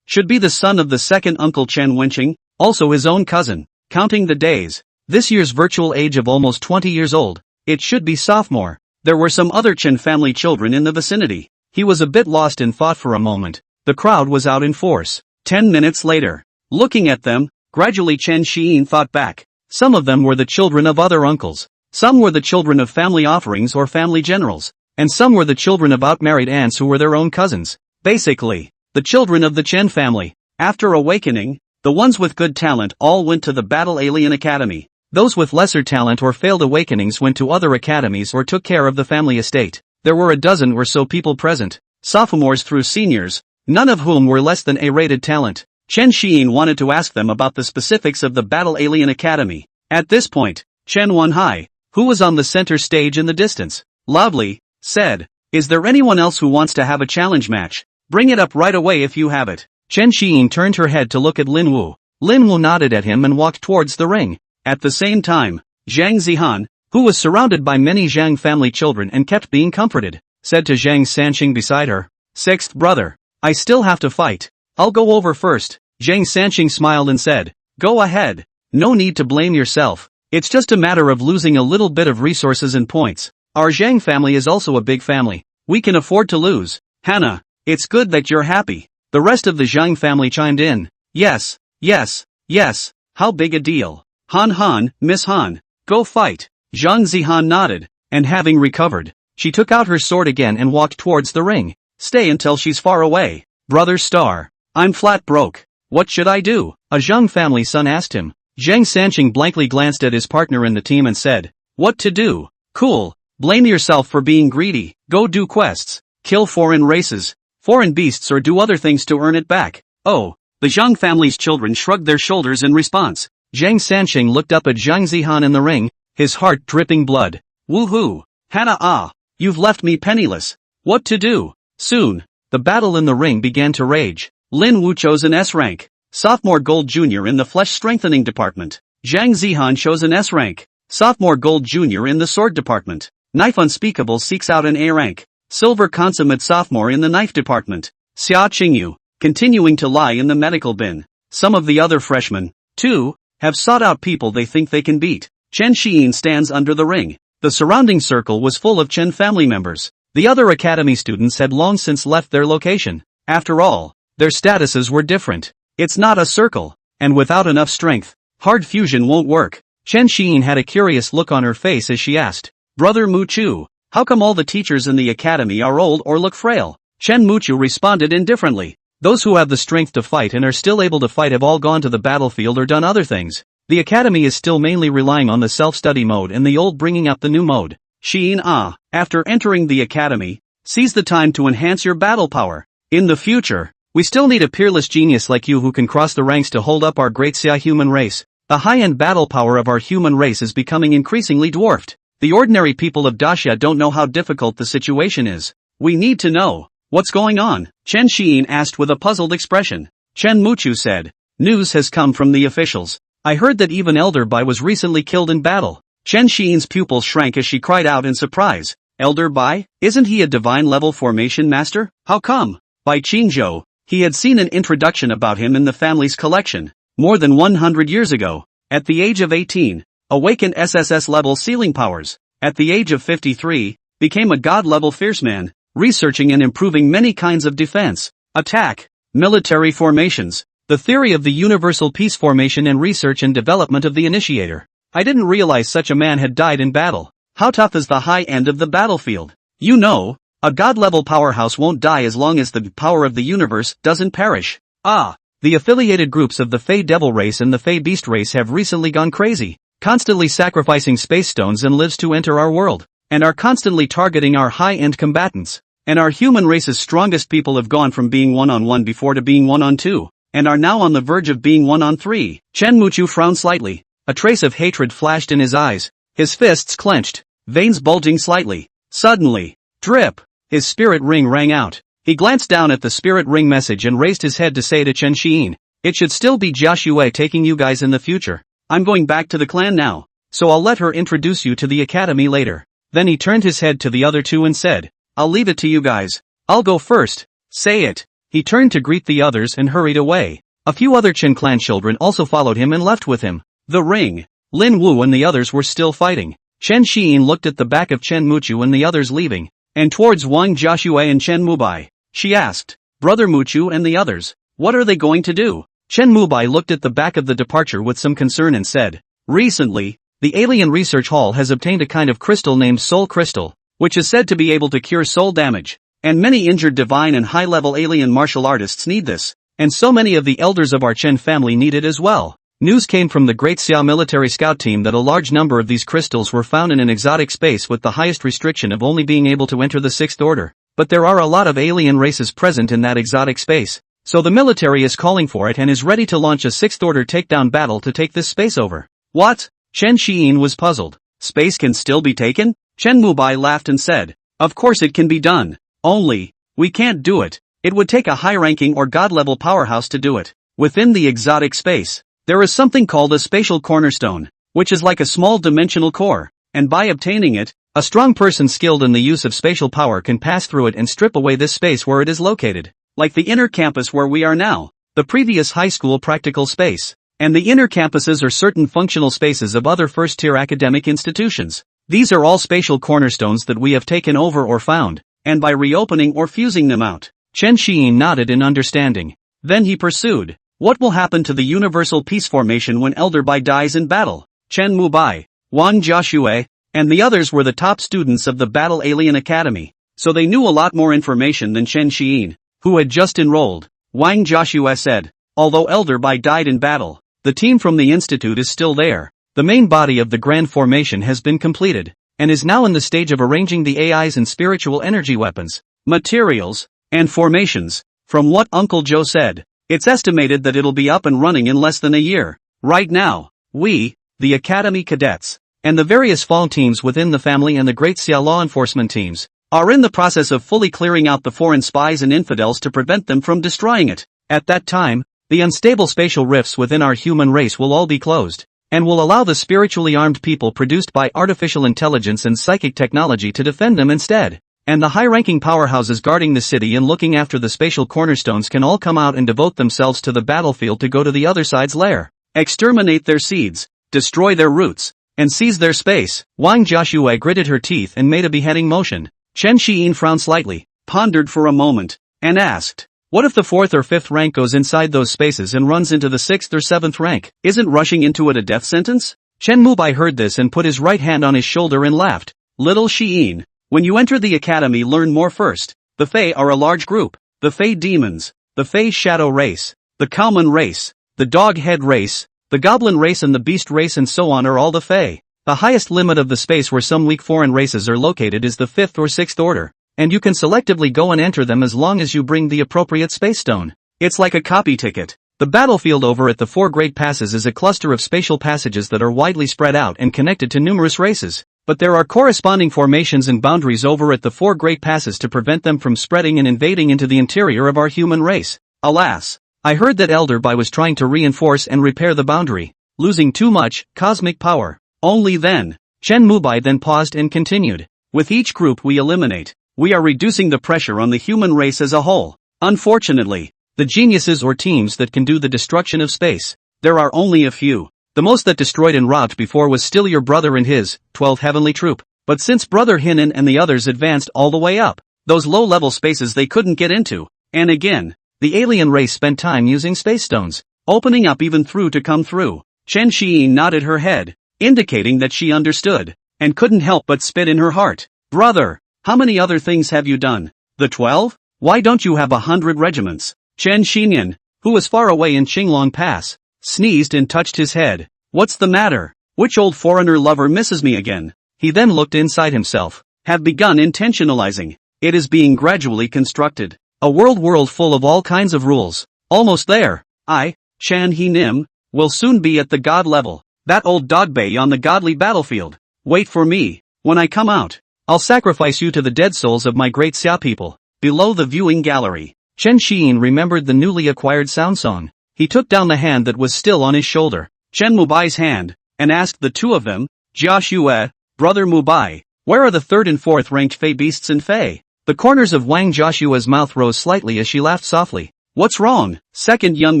should be the son of the second uncle Chen Wenqing, also his own cousin. Counting the days, this year's virtual age of almost 20 years old, it should be sophomore. There were some other Chen family children in the vicinity. He was a bit lost in thought for a moment. The crowd was out in force. 10 minutes later, looking at them, gradually Chen Xiyin thought back. Some of them were the children of other uncles. Some were the children of family offerings or family generals. And some were the children of outmarried aunts who were their own cousins. Basically, the children of the Chen family. After awakening, the ones with good talent all went to the Battle Alien Academy. Those with lesser talent or failed awakenings went to other academies or took care of the family estate. There were a dozen or so people present, sophomores through seniors, none of whom were less than A-rated talent. Chen Xiyin wanted to ask them about the specifics of the Battle Alien Academy. At this point, Chen Wenhai, who was on the center stage in the distance, loudly said, Is there anyone else who wants to have a challenge match? Bring it up right away if you have it. Chen Xiyin turned her head to look at Lin Wu. Lin Wu nodded at him and walked towards the ring. At the same time, Zhang Zihan, who was surrounded by many Zhang family children and kept being comforted, said to Zhang Sanqing beside her, Sixth brother, I still have to fight. I'll go over first. Zhang Sanqing smiled and said, Go ahead. No need to blame yourself. It's just a matter of losing a little bit of resources and points. Our Zhang family is also a big family. We can afford to lose. Hannah, it's good that you're happy. The rest of the Zhang family chimed in. Yes, yes, yes. How big a deal. Han, Miss Han, go fight. Zhang Zihan nodded, and having recovered, she took out her sword again and walked towards the ring. Stay until she's far away. Brother Star, I'm flat broke. What should I do? A Zhang family son asked him. Zhang Sanqing blankly glanced at his partner in the team and said, What to do? Cool. Blame yourself for being greedy. Go do quests. Kill foreign races, foreign beasts or do other things to earn it back. Oh, the Zhang family's children shrugged their shoulders in response. Zhang Sanqing looked up at Zhang Zihan in the ring, his heart dripping blood. Woohoo! Hana you've left me penniless. What to do? Soon, the battle in the ring began to rage. Lin Wu chose an S rank. Sophomore Gold Junior in the Flesh Strengthening Department. Zhang Zihan chose an S rank. Sophomore Gold Junior in the Sword Department. Knife Unspeakable seeks out an A rank. Silver Consummate Sophomore in the Knife Department. Xia Qingyu, continuing to lie in the medical bin. Some of the other freshmen, too, have sought out people they think they can beat. Chen Xiyin stands under the ring. The surrounding circle was full of Chen family members. The other academy students had long since left their location. After all, their statuses were different. It's not a circle, and without enough strength, hard fusion won't work. Chen Xiyin had a curious look on her face as she asked, Brother Muchu, how come all the teachers in the academy are old or look frail? Chen Muchu responded indifferently. Those who have the strength to fight and are still able to fight have all gone to the battlefield or done other things. The academy is still mainly relying on the self-study mode and the old bringing up the new mode. Xiyin after entering the academy, seize the time to enhance your battle power. In the future, we still need a peerless genius like you who can cross the ranks to hold up our great Xia human race. The high-end battle power of our human race is becoming increasingly dwarfed. The ordinary people of Daxia don't know how difficult the situation is. We need to know. What's going on? Chen Xiyin asked with a puzzled expression. Chen Muchu said, news has come from the officials. I heard that even Elder Bai was recently killed in battle. Chen Xiyin's pupils shrank as she cried out in surprise. Elder Bai? Isn't he a divine-level formation master? How come? By Qingzhou, he had seen an introduction about him in the family's collection. More than 100 years ago. At the age of 18, awakened SSS-level sealing powers. At the age of 53, became a god-level fierce man, researching and improving many kinds of defense, attack, military formations, the theory of the universal peace formation and research and development of the initiator. I didn't realize such a man had died in battle. How tough is the high end of the battlefield? You know, a god-level powerhouse won't die as long as the power of the universe doesn't perish. The affiliated groups of the Fey Devil race and the Fey Beast race have recently gone crazy, constantly sacrificing space stones and lives to enter our world, and are constantly targeting our high-end combatants. And our human race's strongest people have gone from being one-on-one before to being one-on-two, and are now on the verge of being one-on-three. Chen Muchu frowned slightly. A trace of hatred flashed in his eyes, his fists clenched, veins bulging slightly. Suddenly, drip, his spirit ring rang out. He glanced down at the spirit ring message and raised his head to say to Chen Xiyin, it should still be Jia Xue taking you guys in the future. I'm going back to the clan now, so I'll let her introduce you to the academy later. Then he turned his head to the other two and said, I'll leave it to you guys. I'll go first. Say it. He turned to greet the others and hurried away. A few other Chen clan children also followed him and left with him. The ring. Lin Wu and the others were still fighting. Chen Xiyin looked at the back of Chen Muchu and the others leaving, and towards Wang Jiaxue and Chen Mubai. She asked, Brother Muchu and the others, what are they going to do? Chen Mubai looked at the back of the departure with some concern and said, recently, the Alien Research Hall has obtained a kind of crystal named Soul Crystal, which is said to be able to cure soul damage, and many injured divine and high-level alien martial artists need this, and so many of the elders of our Chen family need it as well. News came from the Great Xia military scout team that a large number of these crystals were found in an exotic space with the highest restriction of only being able to enter the Sixth Order, but there are a lot of alien races present in that exotic space, so the military is calling for it and is ready to launch a Sixth Order takedown battle to take this space over. What? Chen Xiyin was puzzled. Space can still be taken? Chen Mubai laughed and said, of course it can be done. Only, we can't do it. It would take a high-ranking or god-level powerhouse to do it. Within the exotic space, there is something called a spatial cornerstone, which is like a small dimensional core, and by obtaining it, a strong person skilled in the use of spatial power can pass through it and strip away this space where it is located. Like the inner campus where we are now, the previous high school practical space, and the inner campuses are certain functional spaces of other first-tier academic institutions. These are all spatial cornerstones that we have taken over or found, and by reopening or fusing them out. Chen Xiyin nodded in understanding. Then he pursued, what will happen to the universal peace formation when Elder Bai dies in battle? Chen Mubai, Wang Jiaxue, and the others were the top students of the Battle Alien Academy, so they knew a lot more information than Chen Xiyin, who had just enrolled. Wang Jiaxue said, although Elder Bai died in battle, the team from the institute is still there. The main body of the grand formation has been completed, and is now in the stage of arranging the AIs and spiritual energy weapons, materials, and formations. From what Uncle Joe said, it's estimated that it'll be up and running in less than a year. Right now, we, the Academy cadets, and the various fall teams within the family and the Great Xia law enforcement teams are in the process of fully clearing out the foreign spies and infidels to prevent them from destroying it. At that time, the unstable spatial rifts within our human race will all be closed, and will allow the spiritually armed people produced by artificial intelligence and psychic technology to defend them instead. And the high-ranking powerhouses guarding the city and looking after the spatial cornerstones can all come out and devote themselves to the battlefield to go to the other side's lair, exterminate their seeds, destroy their roots, and seize their space. Wang Jiaxue gritted her teeth and made a beheading motion. Chen Xiyin frowned slightly, pondered for a moment, and asked, what if the 4th or 5th rank goes inside those spaces and runs into the 6th or 7th rank? Isn't rushing into it a death sentence? Chen Mubai heard this and put his right hand on his shoulder and laughed. Little Xiyin, when you enter the academy, learn more first. The Fae are a large group. The Fae demons, the Fae shadow race, the Kalman race, the dog head race, the goblin race and the beast race and so on are all the Fae. The highest limit of the space where some weak foreign races are located is the 5th or 6th order, and you can selectively go and enter them as long as you bring the appropriate space stone. It's like a copy ticket. The battlefield over at the 4 Great Passes is a cluster of spatial passages that are widely spread out and connected to numerous races, but there are corresponding formations and boundaries over at the 4 Great Passes to prevent them from spreading and invading into the interior of our human race. Alas, I heard that Elder Bai was trying to reinforce and repair the boundary, losing too much cosmic power. Only then. Chen Mubai then paused and continued. With each group we eliminate, we are reducing the pressure on the human race as a whole. Unfortunately, the geniuses or teams that can do the destruction of space, there are only a few. The most that destroyed and robbed before was still your brother and his 12th Heavenly Troop. But since Brother Hinan and the others advanced all the way up, those low-level spaces they couldn't get into, and again, the alien race spent time using space stones, opening up even through to come through. Chen Xiyin nodded her head, indicating that she understood, and couldn't help but spit in her heart. Brother, how many other things have you done? The 12? Why don't you have 100 regiments? Chen Xinyan, who was far away in Qinglong Pass, sneezed and touched his head. What's the matter? Which old foreigner lover misses me again? He then looked inside himself. Have begun intentionalizing. It is being gradually constructed. A world full of all kinds of rules. Almost there. I, Chan He Nim, will soon be at the god level. That old dogbay on the godly battlefield. Wait for me. When I come out, I'll sacrifice you to the dead souls of my great Xia people. Below the viewing gallery, Chen Xiyin remembered the newly acquired sound song. He took down the hand that was still on his shoulder, Chen Mubai's hand, and asked the two of them, Jia Xue, Brother Mubai, where are the 3rd and 4th ranked Fey beasts and Fey? The corners of Wang Joshua's mouth rose slightly as she laughed softly. What's wrong, second young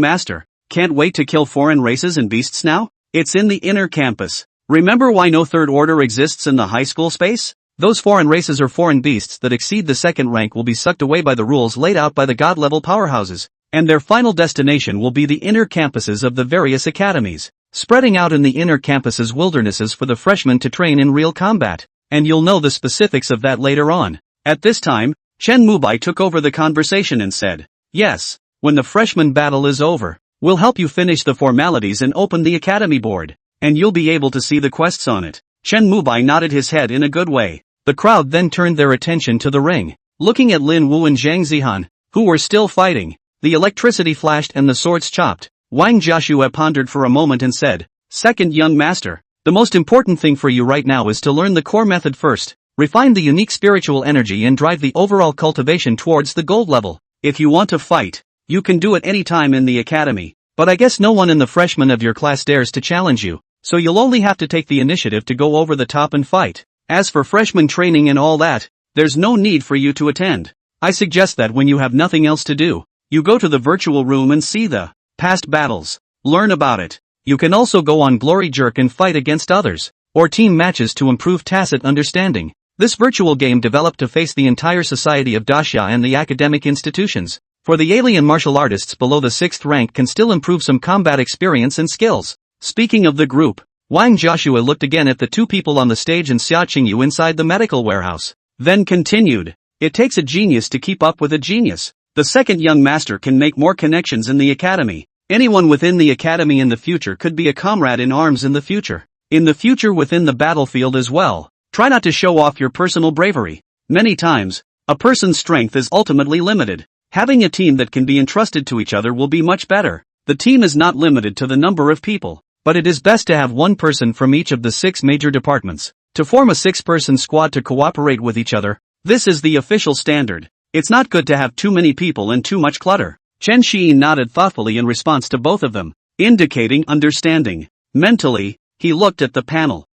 master? Can't wait to kill foreign races and beasts now? It's in the inner campus. Remember why no 3rd order exists in the high school space? Those foreign races or foreign beasts that exceed the 2nd rank will be sucked away by the rules laid out by the god-level powerhouses, and their final destination will be the inner campuses of the various academies, spreading out in the inner campuses wildernesses for the freshmen to train in real combat, and you'll know the specifics of that later on. At this time, Chen Mubai took over the conversation and said, yes, when the freshman battle is over, we'll help you finish the formalities and open the academy board, and you'll be able to see the quests on it. Chen Mubai nodded his head in a good way. The crowd then turned their attention to the ring. Looking at Lin Wu and Zhang Zihan, who were still fighting, the electricity flashed and the swords chopped. Wang Jiaxue pondered for a moment and said, second young master, the most important thing for you right now is to learn the core method first, refine the unique spiritual energy and drive the overall cultivation towards the gold level. If you want to fight, you can do it any time in the academy, but I guess no one in the freshmen of your class dares to challenge you, so you'll only have to take the initiative to go over the top and fight. As for freshman training and all that, there's no need for you to attend. I suggest that when you have nothing else to do, you go to the virtual room and see the past battles. Learn about it. You can also go on Glory Jerk and fight against others, or team matches to improve tacit understanding. This virtual game developed to face the entire society of Daxia and the academic institutions. For the alien martial artists below the 6th rank can still improve some combat experience and skills. Speaking of the group, Wang Joshua looked again at the two people on the stage and Xia Qingyu inside the medical warehouse. Then continued, it takes a genius to keep up with a genius. The second young master can make more connections in the academy. Anyone within the academy in the future could be a comrade in arms in the future. In the future within the battlefield as well. Try not to show off your personal bravery. Many times, a person's strength is ultimately limited. Having a team that can be entrusted to each other will be much better. The team is not limited to the number of people. but it is best to have one person from each of the 6 major departments to form a 6-person squad to cooperate with each other. This is the official standard. It's not good to have too many people and too much clutter. Chen Xiyin nodded thoughtfully in response to both of them, indicating understanding. Mentally, he looked at the panel.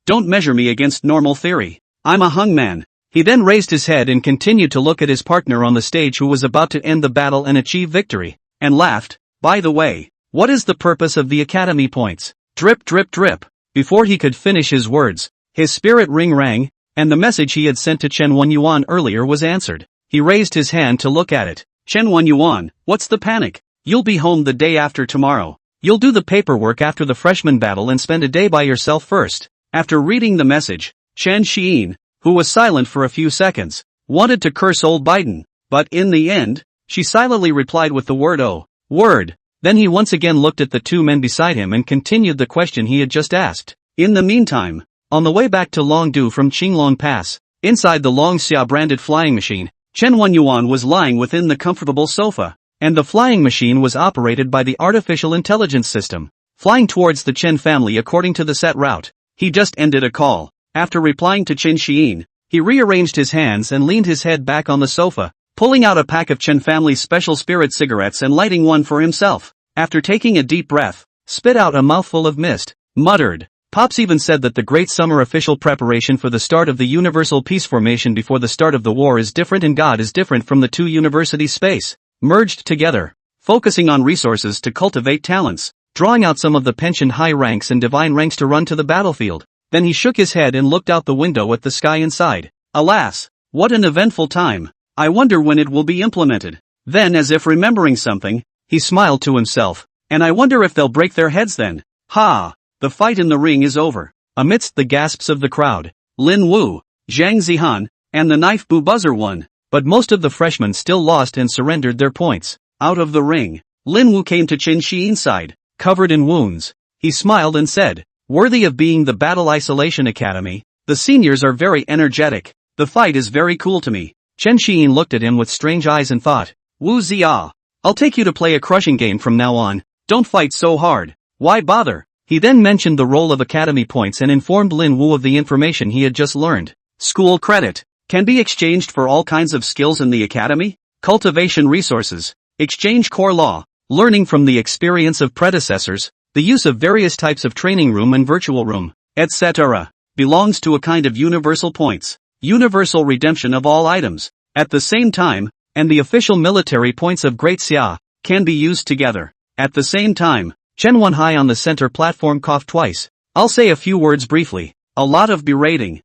Don't measure me against normal theory. I'm a hung man. He then raised his head and continued to look at his partner on the stage who was about to end the battle and achieve victory, and laughed. By the way, what is the purpose of the academy points? Drip drip drip. Before he could finish his words, his spirit ring rang, and the message he had sent to Chen Wenyuan earlier was answered. He raised his hand to look at it. Chen Wenyuan, what's the panic? You'll be home the day after tomorrow. You'll do the paperwork after the freshman battle and spend a day by yourself first. After reading the message, Chen Xiyin, who was silent for a few seconds, wanted to curse old Biden, but in the end, she silently replied with the word "oh." Word. Then he once again looked at the 2 men beside him and continued the question he had just asked. In the meantime, on the way back to Longdu from Qinglong Pass, inside the Longxia branded flying machine, Chen Wenyuan was lying within the comfortable sofa, and the flying machine was operated by the artificial intelligence system, flying towards the Chen family according to the set route. He just ended a call. After replying to Chen Xiyin, he rearranged his hands and leaned his head back on the sofa, pulling out a pack of Chen family's special spirit cigarettes and lighting one for himself. After taking a deep breath, spit out a mouthful of mist, muttered. Pops even said that the great summer official preparation for the start of the universal peace formation before the start of the war is different and God is different from the 2 university space, merged together, focusing on resources to cultivate talents, drawing out some of the pensioned high ranks and divine ranks to run to the battlefield. Then he shook his head and looked out the window at the sky inside. Alas, what an eventful time. I wonder when it will be implemented. Then, as if remembering something, he smiled to himself. And I wonder if they'll break their heads then. Ha! The fight in the ring is over. Amidst the gasps of the crowd, Lin Wu, Zhang Zihan, and the knife Bu Buzzer won. But most of the freshmen still lost and surrendered their points. Out of the ring, Lin Wu came to Chen Xiyin's side, covered in wounds. He smiled and said, worthy of being the Battle Isolation Academy, the seniors are very energetic. The fight is very cool to me. Chen Xiyin looked at him with strange eyes and thought, Wu Zia, I'll take you to play a crushing game from now on. Don't fight so hard. Why bother? He then mentioned the role of academy points and informed Lin Wu of the information he had just learned. School credit can be exchanged for all kinds of skills in the academy, cultivation resources, exchange core law, learning from the experience of predecessors, the use of various types of training room and virtual room, etc. belongs to a kind of universal points, universal redemption of all items, at the same time, and the official military points of Great Xia can be used together. At the same time, Chen Wenhai on the center platform coughed twice. I'll say a few words briefly. A lot of berating,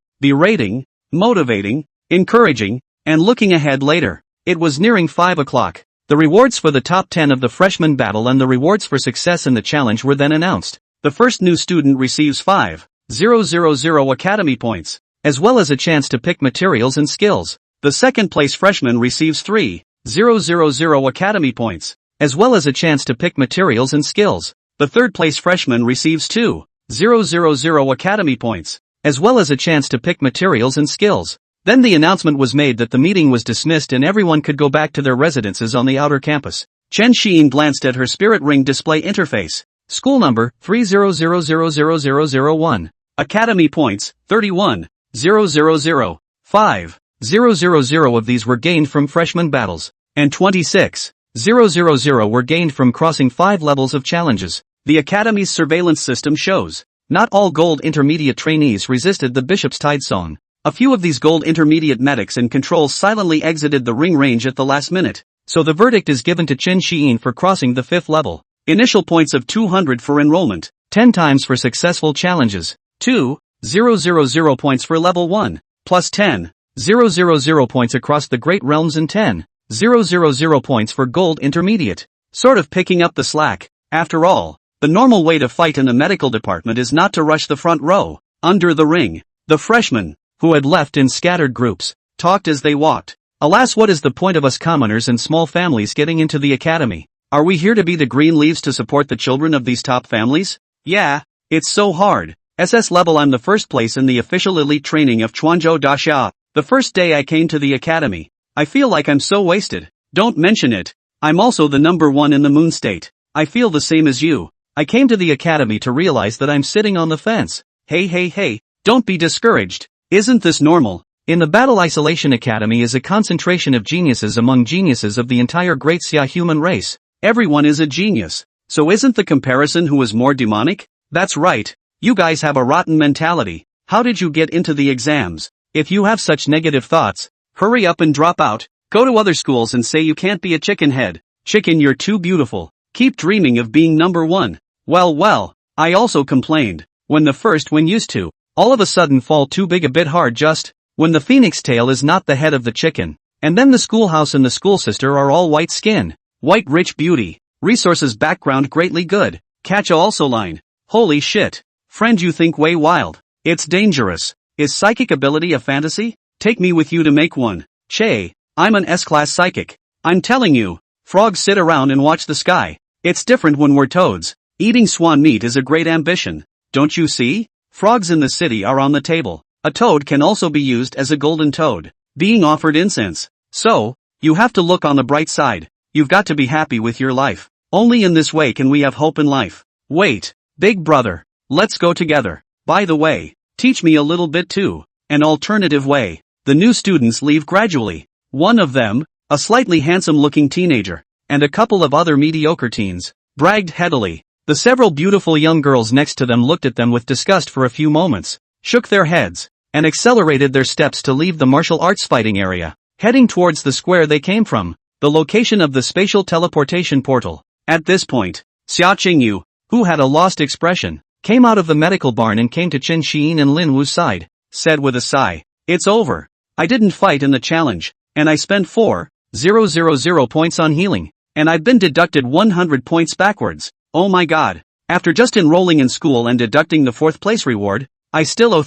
motivating, encouraging, and looking ahead later. It was nearing 5 o'clock. The rewards for the top 10 of the freshman battle and the rewards for success in the challenge were then announced. The first new student receives 5,000 academy points, as well as a chance to pick materials and skills. The second place freshman receives 3,000 academy points, as well as a chance to pick materials and skills. The third place freshman receives 2,000 academy points, as well as a chance to pick materials and skills. Then the announcement was made that the meeting was dismissed and everyone could go back to their residences on the outer campus. Chen Xiyin glanced at her spirit ring display interface. School number 300000001. Academy points 31,000. 5,000 of these were gained from freshman battles, and 26,000 were gained from crossing 5 levels of challenges. The Academy's surveillance system shows not all gold intermediate trainees resisted the Bishop's Tide song. A few of these gold intermediate medics and controls silently exited the ring range at the last minute, so the verdict is given to Chen Xiyin for crossing the 5th level. Initial points of 200 for enrollment, 10 times for successful challenges, 2,000 points for level 1, plus 10,000 points across the Great Realms and 10,000 points for gold intermediate. Sort of picking up the slack. After all, the normal way to fight in the medical department is not to rush the front row. Under the ring, the freshmen, who had left in scattered groups, talked as they walked. Alas, what is the point of us commoners and small families getting into the academy? Are we here to be the green leaves to support the children of these top families? Yeah, it's so hard. SS level, I'm the first place in the official elite training of Chuanzhou Daxia. The first day I came to the academy, I feel like I'm so wasted. Don't mention it. I'm also the number 1 in the moon state. I feel the same as you. I came to the academy to realize that I'm sitting on the fence. Hey, don't be discouraged. Isn't this normal? In the Battle Isolation Academy is a concentration of geniuses among geniuses of the entire great Xia human race. Everyone is a genius. So isn't the comparison who is more demonic? That's right. You guys have a rotten mentality. How did you get into the exams? If you have such negative thoughts, hurry up and drop out. Go to other schools and say you can't be a chicken head. Chicken, you're too beautiful. Keep dreaming of being number one. Well, I also complained. When the first one used to, all of a sudden fall too big a bit hard just, when the phoenix tail is not the head of the chicken. And then the schoolhouse and the school sister are all white skin. White rich beauty. Resources background greatly good. Catch also line. Holy shit. Friend, you think way wild. It's dangerous. Is psychic ability a fantasy? Take me with you to make one. Che, I'm an S-class psychic. I'm telling you. Frogs sit around and watch the sky. It's different when we're toads. Eating swan meat is a great ambition. Don't you see? Frogs in the city are on the table. A toad can also be used as a golden toad, being offered incense. So, you have to look on the bright side. You've got to be happy with your life. Only in this way can we have hope in life. Wait, big brother. Let's go together. By the way, teach me a little bit too. An alternative way. The new students leave gradually. One of them, a slightly handsome-looking teenager, and a couple of other mediocre teens, bragged heavily. The several beautiful young girls next to them looked at them with disgust for a few moments, shook their heads, and accelerated their steps to leave the martial arts fighting area, heading towards the square they came from, the location of the spatial teleportation portal. At this point, Xia Qingyu, who had a lost expression, came out of the medical barn and came to Chen Xiyin and Lin Wu's side, said with a sigh, "It's over. I didn't fight in the challenge, and I spent 4,000 points on healing, and I've been deducted 100 points backwards. Oh my god. After just enrolling in school and deducting the 4th place reward, I still owe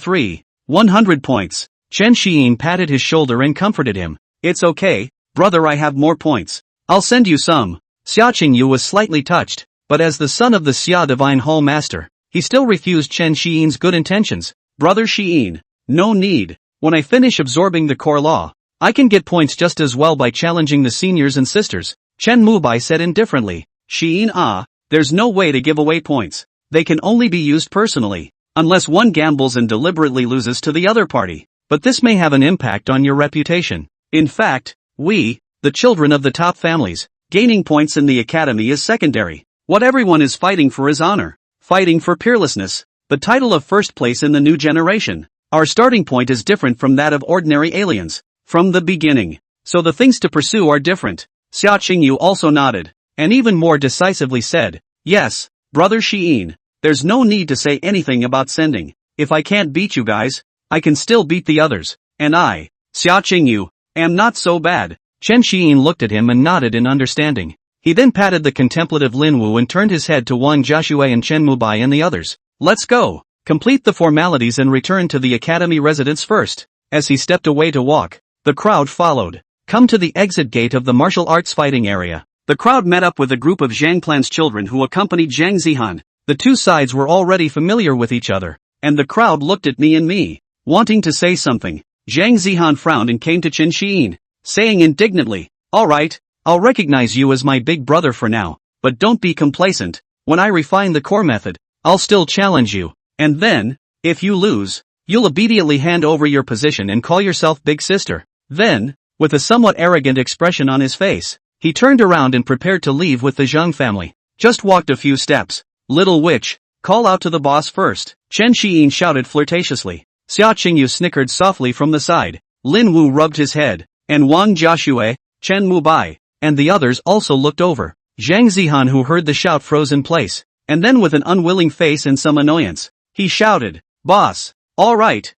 100 points. Chen Xiyin patted his shoulder and comforted him. It's okay, brother, I have more points. I'll send you some. Xia Qingyu was slightly touched, but as the son of the Xia Divine Hall Master, he still refused Chen Xiyin's good intentions. Brother Xiyin, no need. When I finish absorbing the core law, I can get points just as well by challenging the seniors and sisters. Chen Mubai said indifferently. Xiyin, there's no way to give away points. They can only be used personally, unless one gambles and deliberately loses to the other party. But this may have an impact on your reputation. In fact, we, the children of the top families, gaining points in the academy is secondary. What everyone is fighting for is honor, fighting for peerlessness, the title of first place in the new generation. Our starting point is different from that of ordinary aliens, from the beginning. So the things to pursue are different. Xia Qingyu also nodded, and even more decisively said, yes, brother Xiyin, there's no need to say anything about sending. If I can't beat you guys, I can still beat the others, and I, Xia Qingyu, am not so bad. Chen Xiyin looked at him and nodded in understanding. He then patted the contemplative Lin Wu and turned his head to Wang Jiaxue and Chen Mubai and the others. Let's go. Complete the formalities and return to the academy residence first. As he stepped away to walk, the crowd followed. Come to the exit gate of the martial arts fighting area. The crowd met up with a group of Zhang clan's children who accompanied Zhang Zihan. The two sides were already familiar with each other, and the crowd looked at me, wanting to say something. Zhang Zihan frowned and came to Chen Xiyin, saying indignantly, alright, I'll recognize you as my big brother for now, but don't be complacent. When I refine the core method, I'll still challenge you, and then, if you lose, you'll immediately hand over your position and call yourself big sister. Then, with a somewhat arrogant expression on his face, he turned around and prepared to leave with the Zhang family. Just walked a few steps. Little witch, call out to the boss first. Chen Xiyin shouted flirtatiously. Xia Qingyu snickered softly from the side. Lin Wu rubbed his head, and Wang Jiaxue, Chen Mubai, and the others also looked over. Zhang Zihan, who heard the shout, froze in place, and then with an unwilling face and some annoyance, he shouted, boss, alright,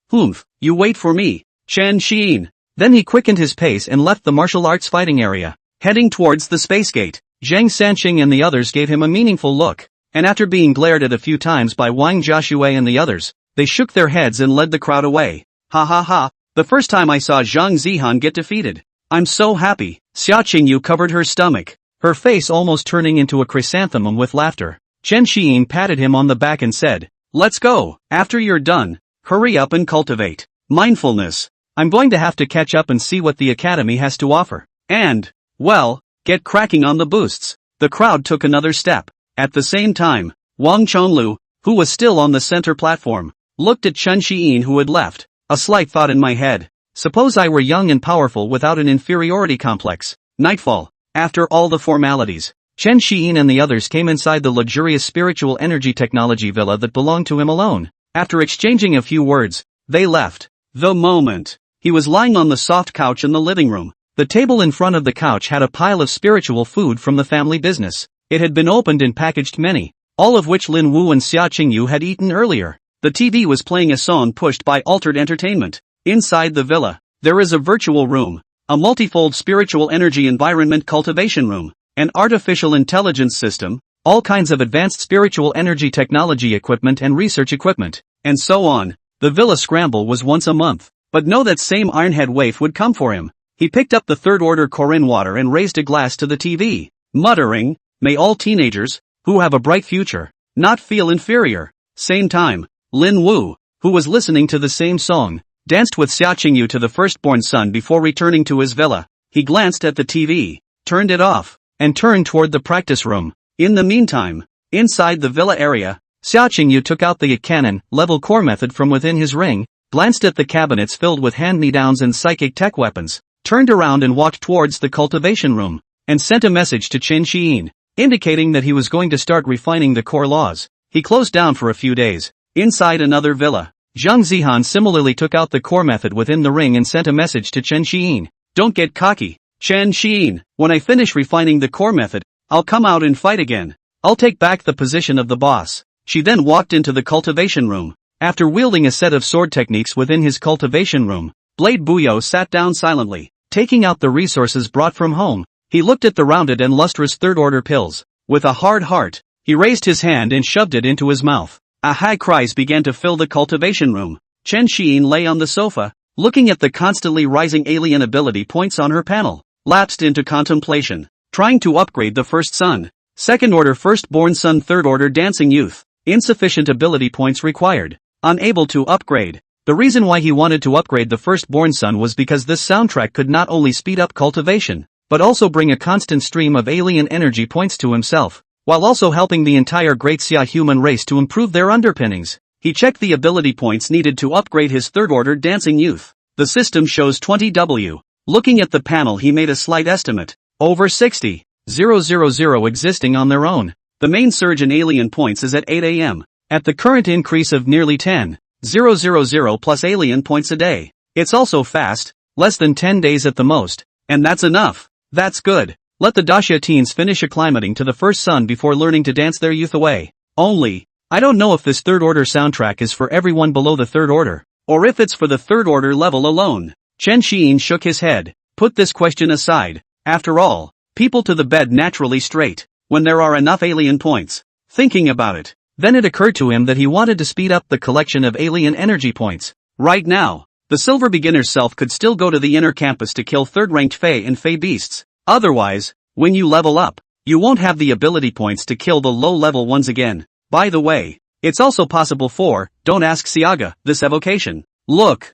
you wait for me, Chen Xiyin. Then he quickened his pace and left the martial arts fighting area, heading towards the space gate. Zhang Sanqing and the others gave him a meaningful look, and after being glared at a few times by Wang Jiaxue and the others, they shook their heads and led the crowd away. Ha ha ha, the first time I saw Zhang Zihan get defeated. I'm so happy. Xia Qingyu covered her stomach, her face almost turning into a chrysanthemum with laughter. Chen Xiyin patted him on the back and said, let's go. After you're done, hurry up and cultivate mindfulness. I'm going to have to catch up and see what the academy has to offer. And, well, get cracking on the boosts. The crowd took another step. At the same time, Wang Chonglu, who was still on the center platform, looked at Chen Xiyin who had left. A slight thought in my head. Suppose I were young and powerful without an inferiority complex. Nightfall. After all the formalities, Chen Xiyin and the others came inside the luxurious spiritual energy technology villa that belonged to him alone. After exchanging a few words, they left. The moment he was lying on the soft couch in the living room, the table in front of the couch had a pile of spiritual food from the family business. It had been opened and packaged many, all of which Lin Wu and Xia Qingyu had eaten earlier. The TV was playing a song pushed by Altered Entertainment. Inside the villa, there is a virtual room, a multifold spiritual energy environment cultivation room, an artificial intelligence system, all kinds of advanced spiritual energy technology equipment and research equipment, and so on. The villa scramble was once a month, but no, that same ironhead waif would come for him. He picked up the third-order Corin water and raised a glass to the TV, muttering, "May all teenagers, who have a bright future, not feel inferior." Same time, Lin Wu, who was listening to the same song, danced with Xia Qingyu to the firstborn son before returning to his villa. He glanced at the TV, turned it off, and turned toward the practice room. In the meantime, inside the villa area, Xia Qingyu took out the cannon-level core method from within his ring, glanced at the cabinets filled with hand-me-downs and psychic tech weapons, turned around and walked towards the cultivation room, and sent a message to Chen Xiyin, indicating that he was going to start refining the core laws. He closed down for a few days. Inside another villa, Zhang Zihan similarly took out the core method within the ring and sent a message to Chen Xiyin. "Don't get cocky, Chen Xiyin. When I finish refining the core method, I'll come out and fight again. I'll take back the position of the boss." She then walked into the cultivation room. After wielding a set of sword techniques within his cultivation room, Blade Buyo sat down silently, taking out the resources brought from home. He looked at the rounded and lustrous third-order pills. With a hard heart, he raised his hand and shoved it into his mouth. High cries began to fill the cultivation room. Chen Xiyin lay on the sofa, looking at the constantly rising alien ability points on her panel, lapsed into contemplation, trying to upgrade the first son. Second order firstborn son, third order dancing youth. Insufficient ability points required. Unable to upgrade. The reason why he wanted to upgrade the firstborn son was because this soundtrack could not only speed up cultivation, but also bring a constant stream of alien energy points to himself, while also helping the entire Great Xia human race to improve their underpinnings. He checked the ability points needed to upgrade his third-order dancing youth. The system shows 20W. Looking at the panel, he made a slight estimate. Over 60,000 existing on their own. The main surge in alien points is at 8 AM. At the current increase of nearly 10,000 plus alien points a day. It's also fast, less than 10 days at the most. And that's enough. That's good. Let the Daxia teens finish acclimating to the first son before learning to dance their youth away. Only, I don't know if this third-order soundtrack is for everyone below the third order, or if it's for the third-order level alone. Chen Xiyin shook his head. Put this question aside. After all, people to the bed naturally straight, when there are enough alien points. Thinking about it, then it occurred to him that he wanted to speed up the collection of alien energy points. Right now, the silver beginner's self could still go to the inner campus to kill third-ranked Fey and Fey beasts. Otherwise, when you level up, you won't have the ability points to kill the low-level ones again. By the way, it's also possible for, don't ask Siaga, this evocation. Look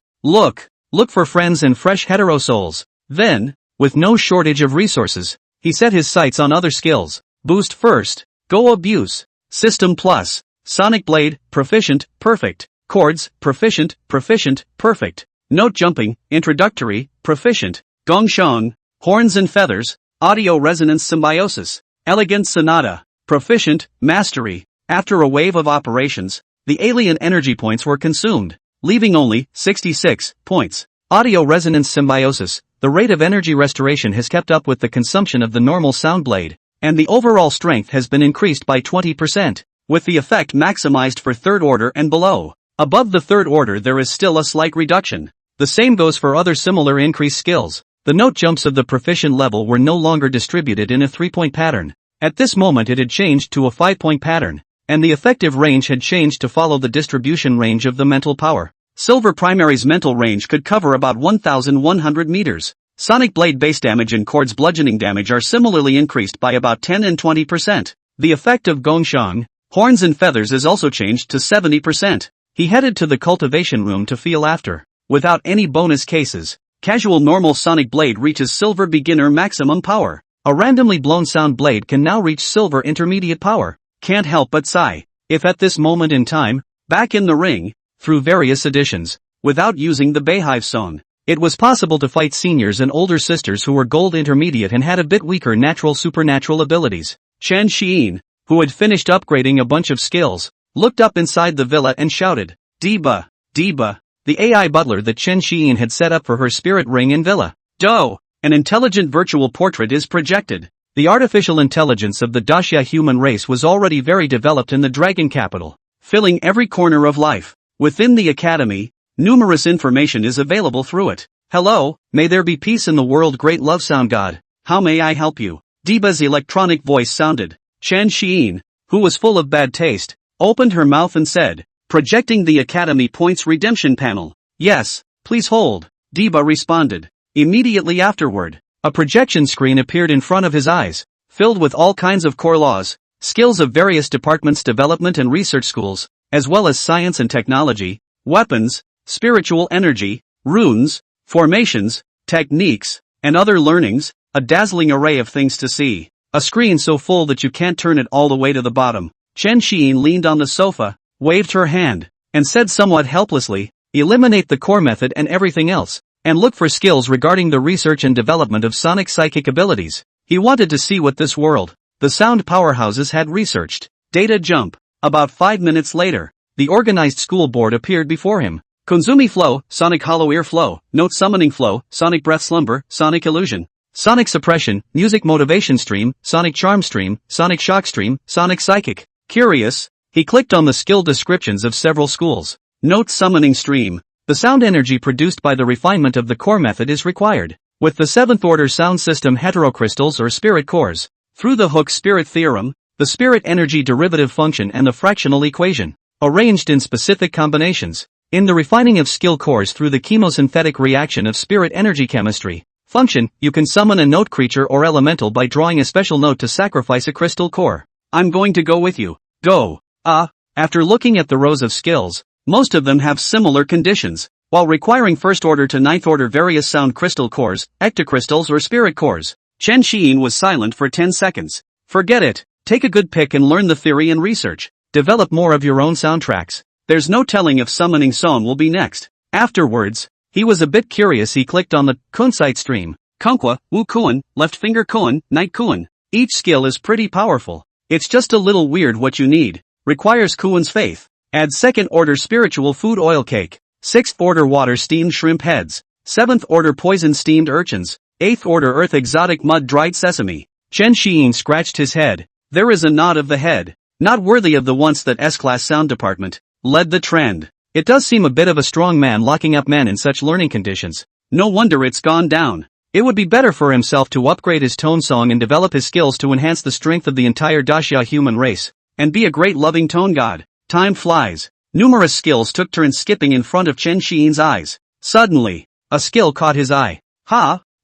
for friends and fresh hetero souls. Then, with no shortage of resources, he set his sights on other skills. Boost first, Go Abuse, System Plus, Sonic Blade, Proficient, Perfect, Chords, Proficient, Perfect, Note Jumping, Introductory, Proficient, Gongshang, Horns and Feathers, Audio Resonance Symbiosis, Elegant Sonata, Proficient, Mastery. After a wave of operations, the alien energy points were consumed, leaving only 66 points. Audio Resonance Symbiosis. The rate of energy restoration has kept up with the consumption of the normal sound blade, and the overall strength has been increased by 20%, with the effect maximized for third order and below. Above the third order there is still a slight reduction. The same goes for other similar increased skills. The note jumps of the proficient level were no longer distributed in a 3-point pattern. At this moment it had changed to a 5-point pattern, and the effective range had changed to follow the distribution range of the mental power. Silver Primary's mental range could cover about 1,100 meters. Sonic Blade base damage and Chord's bludgeoning damage are similarly increased by about 10 and 20%. The effect of Gongshang, Horns and Feathers is also changed to 70%. He headed to the cultivation room to feel after. Without any bonus cases, casual normal Sonic Blade reaches Silver Beginner maximum power. A randomly blown sound blade can now reach Silver Intermediate power. Can't help but sigh. if at this moment in time, back in the ring, through various editions, without using the Beehive song, it was possible to fight seniors and older sisters who were gold intermediate and had a bit weaker natural supernatural abilities. Chen Xiyin, who had finished upgrading a bunch of skills, looked up inside the villa and shouted, Diba, Diba, the AI butler that Chen Xiyin had set up for her spirit ring and villa. Do! An intelligent virtual portrait is projected. The artificial intelligence of the Daxia human race was already very developed in the dragon capital, filling every corner of life. Within the academy, numerous information is available through it. Hello, may there be peace in the world, great love sound god. How may I help you? Diba's electronic voice sounded. Chen Xiyin, who was full of bad taste, opened her mouth and said, projecting the academy points redemption panel. Yes, please hold. Diba responded. Immediately afterward, a projection screen appeared in front of his eyes, filled with all kinds of core laws, skills of various departments, development and research schools, as well as science and technology, weapons, spiritual energy, runes, formations, techniques, and other learnings, a dazzling array of things to see. A screen so full that you can't turn it all the way to the bottom. Chen Xiyin leaned on the sofa, waved her hand, and said somewhat helplessly, eliminate the core method and everything else, and look for skills regarding the research and development of sonic psychic abilities. He wanted to see what this world, the sound powerhouses, had researched. Data jump. About 5 minutes later, the organized school board appeared before him. Konzumi flow, sonic hollow ear flow, note summoning flow, sonic breath slumber, sonic illusion, sonic suppression, music motivation stream, sonic charm stream, sonic shock stream, sonic psychic. Curious, he clicked on the skill descriptions of several schools. Note summoning stream. The sound energy produced by the refinement of the core method is required. With the 7th order sound system heterocrystals or spirit cores, through the Hooke spirit theorem, the spirit energy derivative function and the fractional equation, arranged in specific combinations, in the refining of skill cores through the chemosynthetic reaction of spirit energy chemistry. Function, you can summon a note creature or elemental by drawing a special note to sacrifice a crystal core. I'm going to go with you. Go. After looking at the rows of skills, most of them have similar conditions, while requiring 1st order to 9th order various sound crystal cores, ectocrystals or spirit cores. Chen Xiyin was silent for 10 seconds. Forget it, take a good pick and learn the theory and research. Develop more of your own soundtracks. There's no telling if summoning song will be next. Afterwards, he was a bit curious. He clicked on the Kunsight stream. Kunkwa, Wu Kuan, left finger Kuan, night Kuan. Each skill is pretty powerful. It's just a little weird what you need. Requires Kuan's faith. Add 2nd order spiritual food oil cake, 6th order water steamed shrimp heads, 7th order poison steamed urchins, 8th order earth exotic mud dried sesame. Chen Xiyin scratched his head. There is a nod of the head. Not worthy of the once that S-class sound department led the trend. It does seem a bit of a strong man locking up men in such learning conditions. No wonder it's gone down. It would be better for himself to upgrade his tone song and develop his skills to enhance the strength of the entire Daxia human race, and be a great loving tone god. Time flies. Numerous skills took turns skipping in front of Chen Xiyin's eyes. Suddenly, a skill caught his eye.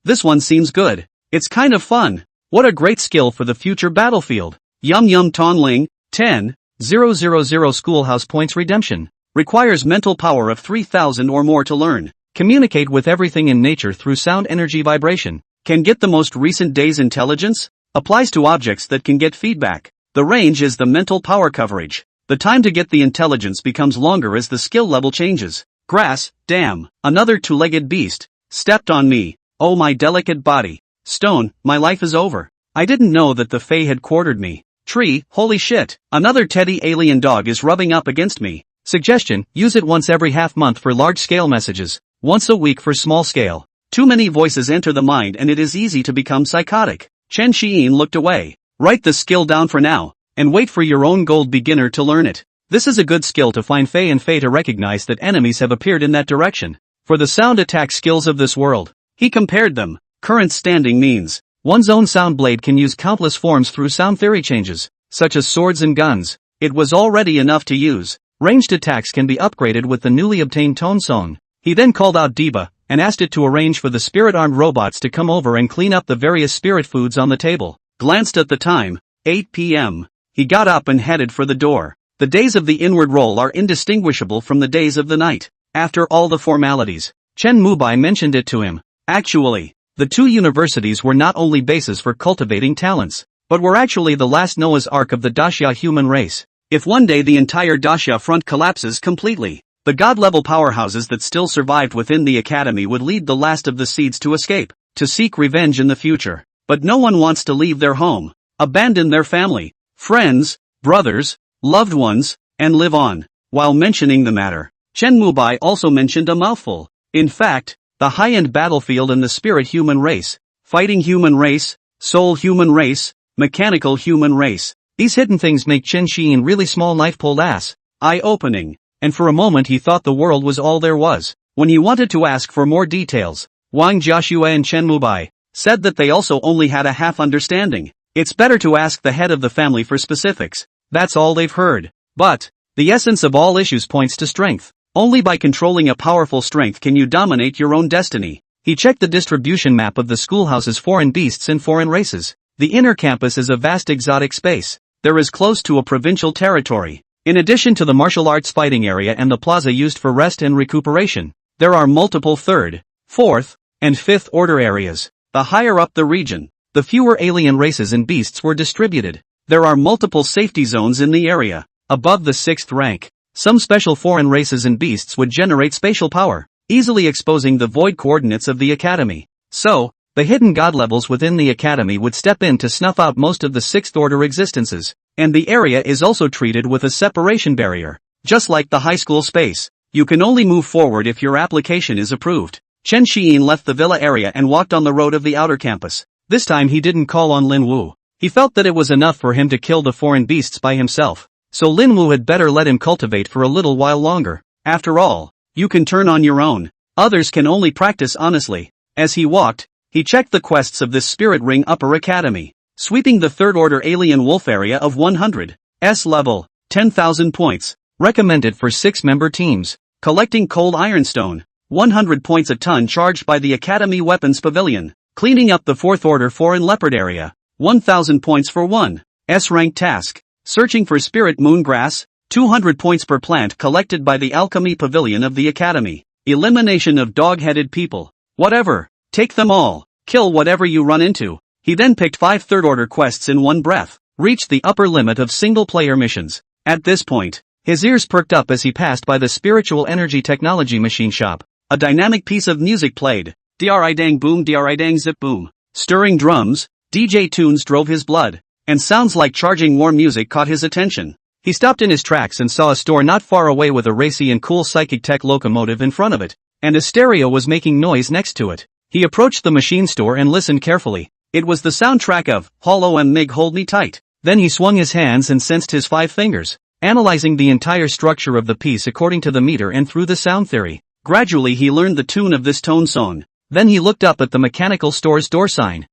This one seems good. It's kind of fun. What a great skill for the future battlefield. Yum Yum Tonling, 10,000 schoolhouse points redemption. Requires mental power of 3,000 or more to learn. Communicate with everything in nature through sound energy vibration. Can get the most recent day's intelligence. Applies to objects that can get feedback. The range is the mental power coverage. The time to get the intelligence becomes longer as the skill level changes. Grass, damn, another two-legged beast, stepped on me. Oh my delicate body. Stone, my life is over. I didn't know that the Fae had quartered me. Tree, holy shit, another teddy alien dog is rubbing up against me. Suggestion, use it once every half month for large-scale messages, once a week for small-scale. Too many voices enter the mind and it is easy to become psychotic. Chen Xiyin looked away. Write the skill down for now, and wait for your own gold beginner to learn it. This is a good skill to find Fae and Fae to recognize that enemies have appeared in that direction. For the sound attack skills of this world, he compared them. Current standing means, one's own sound blade can use countless forms through sound theory changes, such as swords and guns. It was already enough to use. Ranged attacks can be upgraded with the newly obtained tone song. He then called out Diba, and asked it to arrange for the spirit-armed robots to come over and clean up the various spirit foods on the table. Glanced at the time, 8 p.m. He got up and headed for the door. The days of the inward roll are indistinguishable from the days of the night. After all the formalities, Chen Mubai mentioned it to him. Actually, the two universities were not only bases for cultivating talents, but were actually the last Noah's Ark of the Daxia human race. If one day the entire Dasha front collapses completely, the god-level powerhouses that still survived within the academy would lead the last of the seeds to escape, to seek revenge in the future. But no one wants to leave their home, abandon their family, friends, brothers, loved ones, and live on. While mentioning the matter, Chen Mubai also mentioned a mouthful. In fact, the high-end battlefield and the spirit human race, fighting human race, soul human race, mechanical human race. These hidden things make Chen Xiyin really small knife-pulled ass, eye-opening, and for a moment he thought the world was all there was. When he wanted to ask for more details, Wang Jiaxue and Chen Mubai said that they also only had a half understanding. It's better to ask the head of the family for specifics. That's all they've heard. But the essence of all issues points to strength. Only by controlling a powerful strength can you dominate your own destiny. He checked the distribution map of the schoolhouse's foreign beasts and foreign races. The inner campus is a vast exotic space. There is close to a provincial territory. In addition to the martial arts fighting area and the plaza used for rest and recuperation, there are multiple third, fourth, and fifth order areas. The higher up the region, the fewer alien races and beasts were distributed. There are multiple safety zones in the area. Above the sixth rank, some special foreign races and beasts would generate spatial power, easily exposing the void coordinates of the academy. So, the hidden god levels within the academy would step in to snuff out most of the sixth order existences, and the area is also treated with a separation barrier. Just like the high school space, you can only move forward if your application is approved. Chen Xiyin left the villa area and walked on the road of the outer campus. This time he didn't call on Lin Wu. He felt that it was enough for him to kill the foreign beasts by himself, so Lin Wu had better let him cultivate for a little while longer. After all, you can turn on your own. Others can only practice honestly. As he walked, he checked the quests of this Spirit Ring Upper Academy. Sweeping the third order alien wolf area of 100 S level, 10,000 points. Recommended for 6-member teams. Collecting cold ironstone, 100 points a ton charged by the Academy Weapons Pavilion. Cleaning up the 4th Order Foreign Leopard area, 1,000 points for 1 S-rank task. Searching for Spirit Moon Grass, 200 points per plant collected by the Alchemy Pavilion of the Academy. Elimination of dog-headed people. Whatever, take them all, kill whatever you run into. He then picked 5 Third Order quests in one breath, reached the upper limit of single-player missions. At this point, his ears perked up as he passed by the Spiritual Energy Technology Machine Shop. A dynamic piece of music played. Dri dang boom, dri dang zip boom. Stirring drums, DJ tunes drove his blood, and sounds like charging war music caught his attention. He stopped in his tracks and saw a store not far away with a racy and cool psychic tech locomotive in front of it, and a stereo was making noise next to it. He approached the machine store and listened carefully. It was the soundtrack of Hollow and Mig Hold Me Tight. Then he swung his hands and sensed his 5 fingers, analyzing the entire structure of the piece according to the meter and through the sound theory. Gradually he learned the tune of this tone song. Then he looked up at the mechanical store's door sign.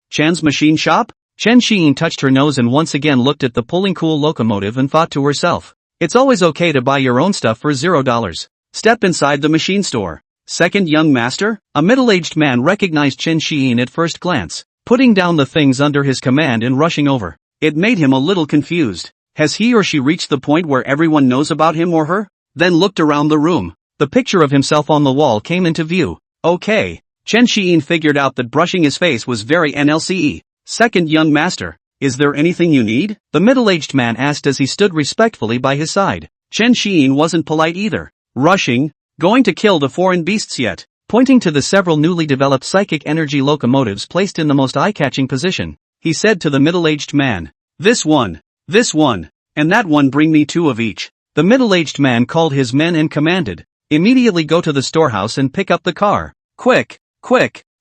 Chan's machine shop? Chen Xiyin touched her nose and once again looked at the pulling cool locomotive and thought to herself, it's always okay to buy your own stuff for $0. Step inside the machine store. Second young master? A middle-aged man recognized Chen Xiyin at first glance, putting down the things under his command and rushing over. It made him a little confused. Has he or she reached the point where everyone knows about him or her? Then looked around the room. The picture of himself on the wall came into view. Okay. Chen Xiyin figured out that brushing his face was very NLCE. Second young master, is there anything you need? The middle-aged man asked as he stood respectfully by his side. Chen Xiyin wasn't polite either. Rushing? Going to kill the foreign beasts yet? Pointing to the several newly developed psychic energy locomotives placed in the most eye-catching position, he said to the middle-aged man, this one, and that one, bring me 2 of each. The middle-aged man called his men and commanded, immediately go to the storehouse and pick up the car. Quick,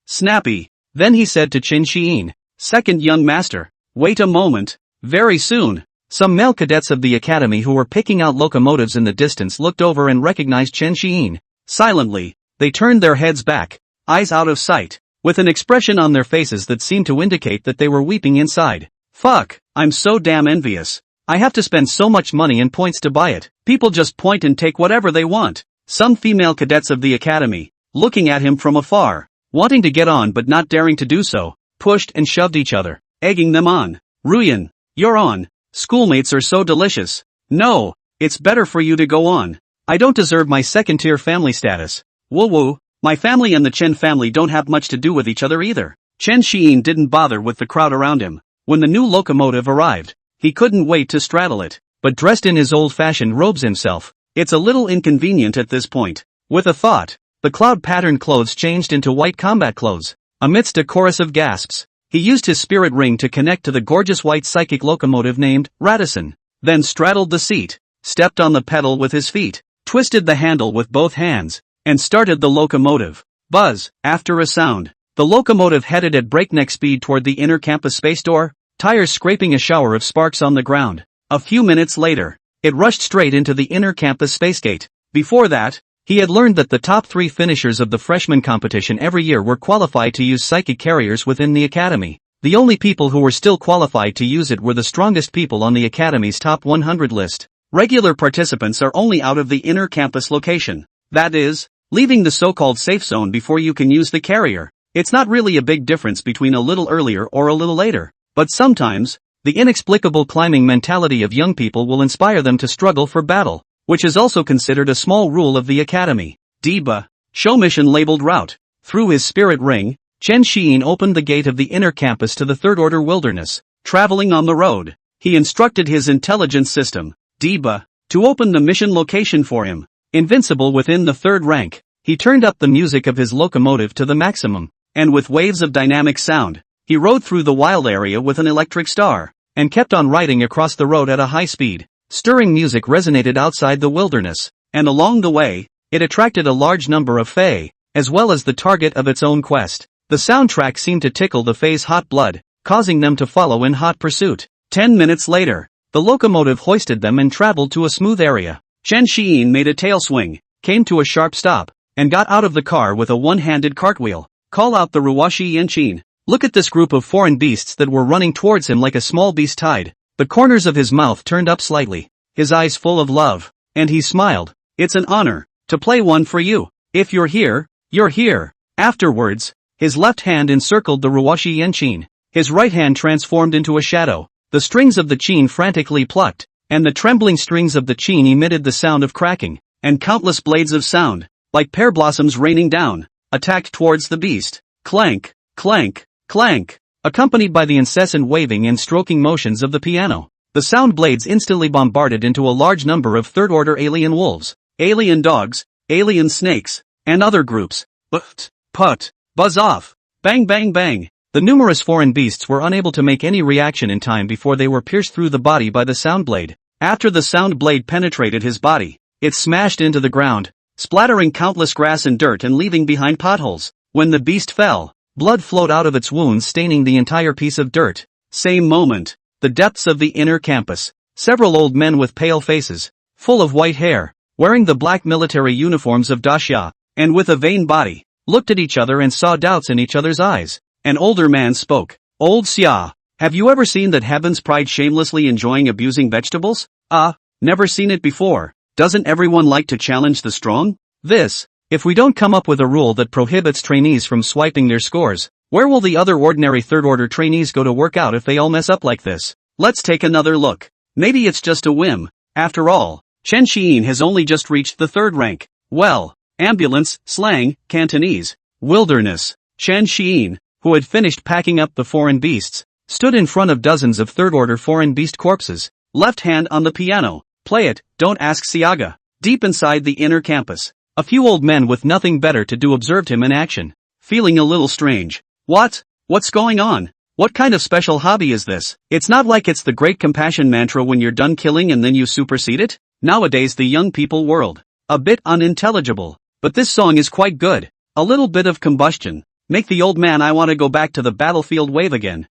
snappy. Then he said to Chen Xiyin, second young master, wait a moment, very soon. Some male cadets of the academy who were picking out locomotives in the distance looked over and recognized Chen Xiyin. Silently, they turned their heads back, eyes out of sight, with an expression on their faces that seemed to indicate that they were weeping inside. Fuck, I'm so damn envious. I have to spend so much money and points to buy it. People just point and take whatever they want. Some female cadets of the academy, looking at him from afar, wanting to get on but not daring to do so, pushed and shoved each other, egging them on. Ruyan, you're on. Schoolmates are so delicious. No, it's better for you to go on. I don't deserve my second-tier family status. Woo, my family and the Chen family don't have much to do with each other either. Chen Xiyin didn't bother with the crowd around him. When the new locomotive arrived, he couldn't wait to straddle it. but dressed in his old-fashioned robes himself. It's a little inconvenient at this point. With a thought, the cloud-patterned clothes changed into white combat clothes. Amidst a chorus of gasps, he used his spirit ring to connect to the gorgeous white psychic locomotive named Radisson, then straddled the seat, stepped on the pedal with his feet, twisted the handle with both hands, and started the locomotive. Buzz, after a sound, the locomotive headed at breakneck speed toward the inner campus space door, tires scraping a shower of sparks on the ground. A few minutes later, it rushed straight into the inner campus space gate. Before that, he had learned that the top 3 finishers of the freshman competition every year were qualified to use psychic carriers within the academy. The only people who were still qualified to use it were the strongest people on the academy's top 100 list. Regular participants are only out of the inner campus location. That is, leaving the so-called safe zone before you can use the carrier. It's not really a big difference between a little earlier or a little later. But sometimes, the inexplicable climbing mentality of young people will inspire them to struggle for battle, which is also considered a small rule of the academy. Deba, show mission labeled route. Through his spirit ring, Chen Xiyin opened the gate of the inner campus to the Third Order Wilderness. Traveling on the road, he instructed his intelligence system, Deba, to open the mission location for him. Invincible within the third rank, he turned up the music of his locomotive to the maximum, and with waves of dynamic sound, he rode through the wild area with an electric star, and kept on riding across the road at a high speed. Stirring music resonated outside the wilderness, and along the way, it attracted a large number of Fae, as well as the target of its own quest. The soundtrack seemed to tickle the Fae's hot blood, causing them to follow in hot pursuit. 10 minutes later, the locomotive hoisted them and traveled to a smooth area. Chen Xiyin made a tail swing, came to a sharp stop, and got out of the car with a one-handed cartwheel. Call out the Ruwashi Yanchin. Look at this group of foreign beasts that were running towards him like a small beast tide. The corners of his mouth turned up slightly, his eyes full of love, and he smiled. It's an honor to play one for you. If you're here, you're here. Afterwards, his left hand encircled the Ruwashi Yanchin. His right hand transformed into a shadow. The strings of the chin frantically plucked, and the trembling strings of the chin emitted the sound of cracking, and countless blades of sound, like pear blossoms raining down, attacked towards the beast. Clank, clank, clank, accompanied by the incessant waving and stroking motions of the piano. The sound blades instantly bombarded into a large number of third-order alien wolves, alien dogs, alien snakes, and other groups. Put, buzz off, bang bang bang. The numerous foreign beasts were unable to make any reaction in time before they were pierced through the body by the sound blade. After the sound blade penetrated his body, it smashed into the ground, splattering countless grass and dirt and leaving behind potholes. When the beast fell, blood flowed out of its wounds, staining the entire piece of dirt. Same moment, the depths of the inner campus. Several old men with pale faces, full of white hair, wearing the black military uniforms of Daxia, and with a vain body, looked at each other and saw doubts in each other's eyes. An older man spoke. Old Xia, have you ever seen that heaven's pride shamelessly enjoying abusing vegetables? Never seen it before. Doesn't everyone like to challenge the strong? If we don't come up with a rule that prohibits trainees from swiping their scores, where will the other ordinary third-order trainees go to work out if they all mess up like this? Let's take another look. Maybe it's just a whim. After all, Chen Xiyin has only just reached the third rank. Well, ambulance, slang, Cantonese, wilderness. Chen Xiyin, who had finished packing up the foreign beasts, stood in front of dozens of third-order foreign beast corpses. Left hand on the piano. Play it, don't ask Siaga. Deep inside the inner campus, a few old men with nothing better to do observed him in action, feeling a little strange. What's going on? What kind of special hobby is this? It's not like it's the great compassion mantra when you're done killing and then you supersede it? Nowadays the young people world. A bit unintelligible. But this song is quite good. A little bit of combustion. Make the old man I want to go back to the battlefield wave again.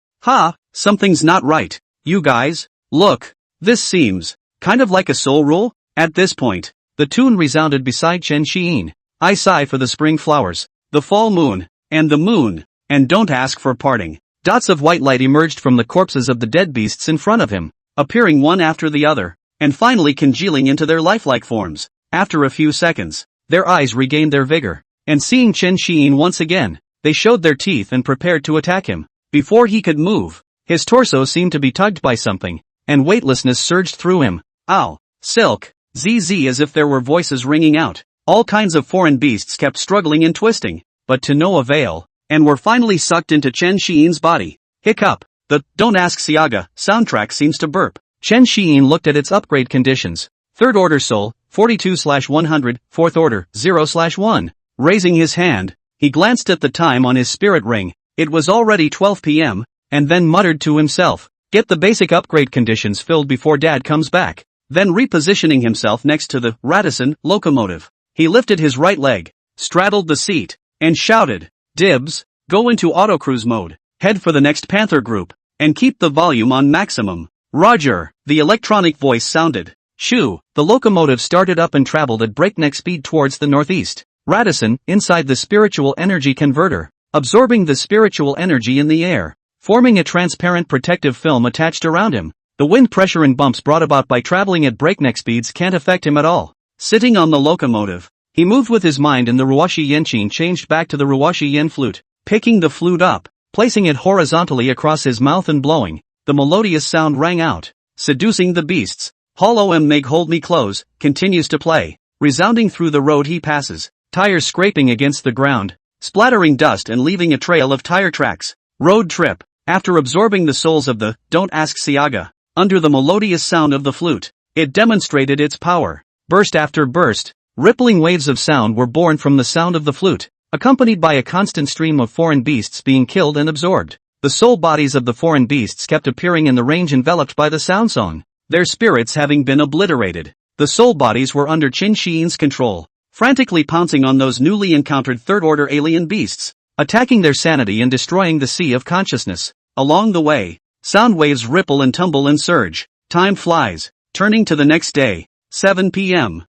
Something's not right. You guys, look. This seems kind of like a soul rule. At this point, the tune resounded beside Chen Xiyin. I sigh for the spring flowers, the fall moon, and the moon, and don't ask for parting. Dots of white light emerged from the corpses of the dead beasts in front of him, appearing one after the other, and finally congealing into their lifelike forms. After a few seconds, their eyes regained their vigor, and seeing Chen Xiyin once again, they showed their teeth and prepared to attack him. Before he could move, his torso seemed to be tugged by something, and weightlessness surged through him. Ow! Silk! ZZ, as if there were voices ringing out. All kinds of foreign beasts kept struggling and twisting, but to no avail, and were finally sucked into Chen Xiyin's body. Hiccup. The Don't Ask Siaga soundtrack seems to burp. Chen Xiyin looked at its upgrade conditions. Third order soul, 42/100, fourth order, 0/1. Raising his hand, he glanced at the time on his spirit ring. It was already 12 p.m., and then muttered to himself, get the basic upgrade conditions filled before Dad comes back. Then repositioning himself next to the Radisson locomotive, he lifted his right leg, straddled the seat, and shouted, Dibs, go into autocruise mode, head for the next Panther group, and keep the volume on maximum. Roger, the electronic voice sounded. Shoo, the locomotive started up and traveled at breakneck speed towards the northeast. Radisson, inside the spiritual energy converter, absorbing the spiritual energy in the air, forming a transparent protective film attached around him. The wind pressure and bumps brought about by traveling at breakneck speeds can't affect him at all. Sitting on the locomotive, he moved with his mind and the Ruoshi Yenqin changed back to the Ruoshi Yen flute, picking the flute up, placing it horizontally across his mouth and blowing. The melodious sound rang out, seducing the beasts. Hollow M Meg Hold Me Close continues to play, resounding through the road he passes, tires scraping against the ground, splattering dust and leaving a trail of tire tracks. Road trip. After absorbing the souls of the Don't Ask Siaga, under the melodious sound of the flute, it demonstrated its power. Burst after burst, rippling waves of sound were born from the sound of the flute, accompanied by a constant stream of foreign beasts being killed and absorbed. The soul bodies of the foreign beasts kept appearing in the range enveloped by the sound song, their spirits having been obliterated. The soul bodies were under Qin Shiyin's control, frantically pouncing on those newly encountered third-order alien beasts, attacking their sanity and destroying the sea of consciousness. Along the way, sound waves ripple and tumble and surge. Time flies, turning to the next day, 7 p.m.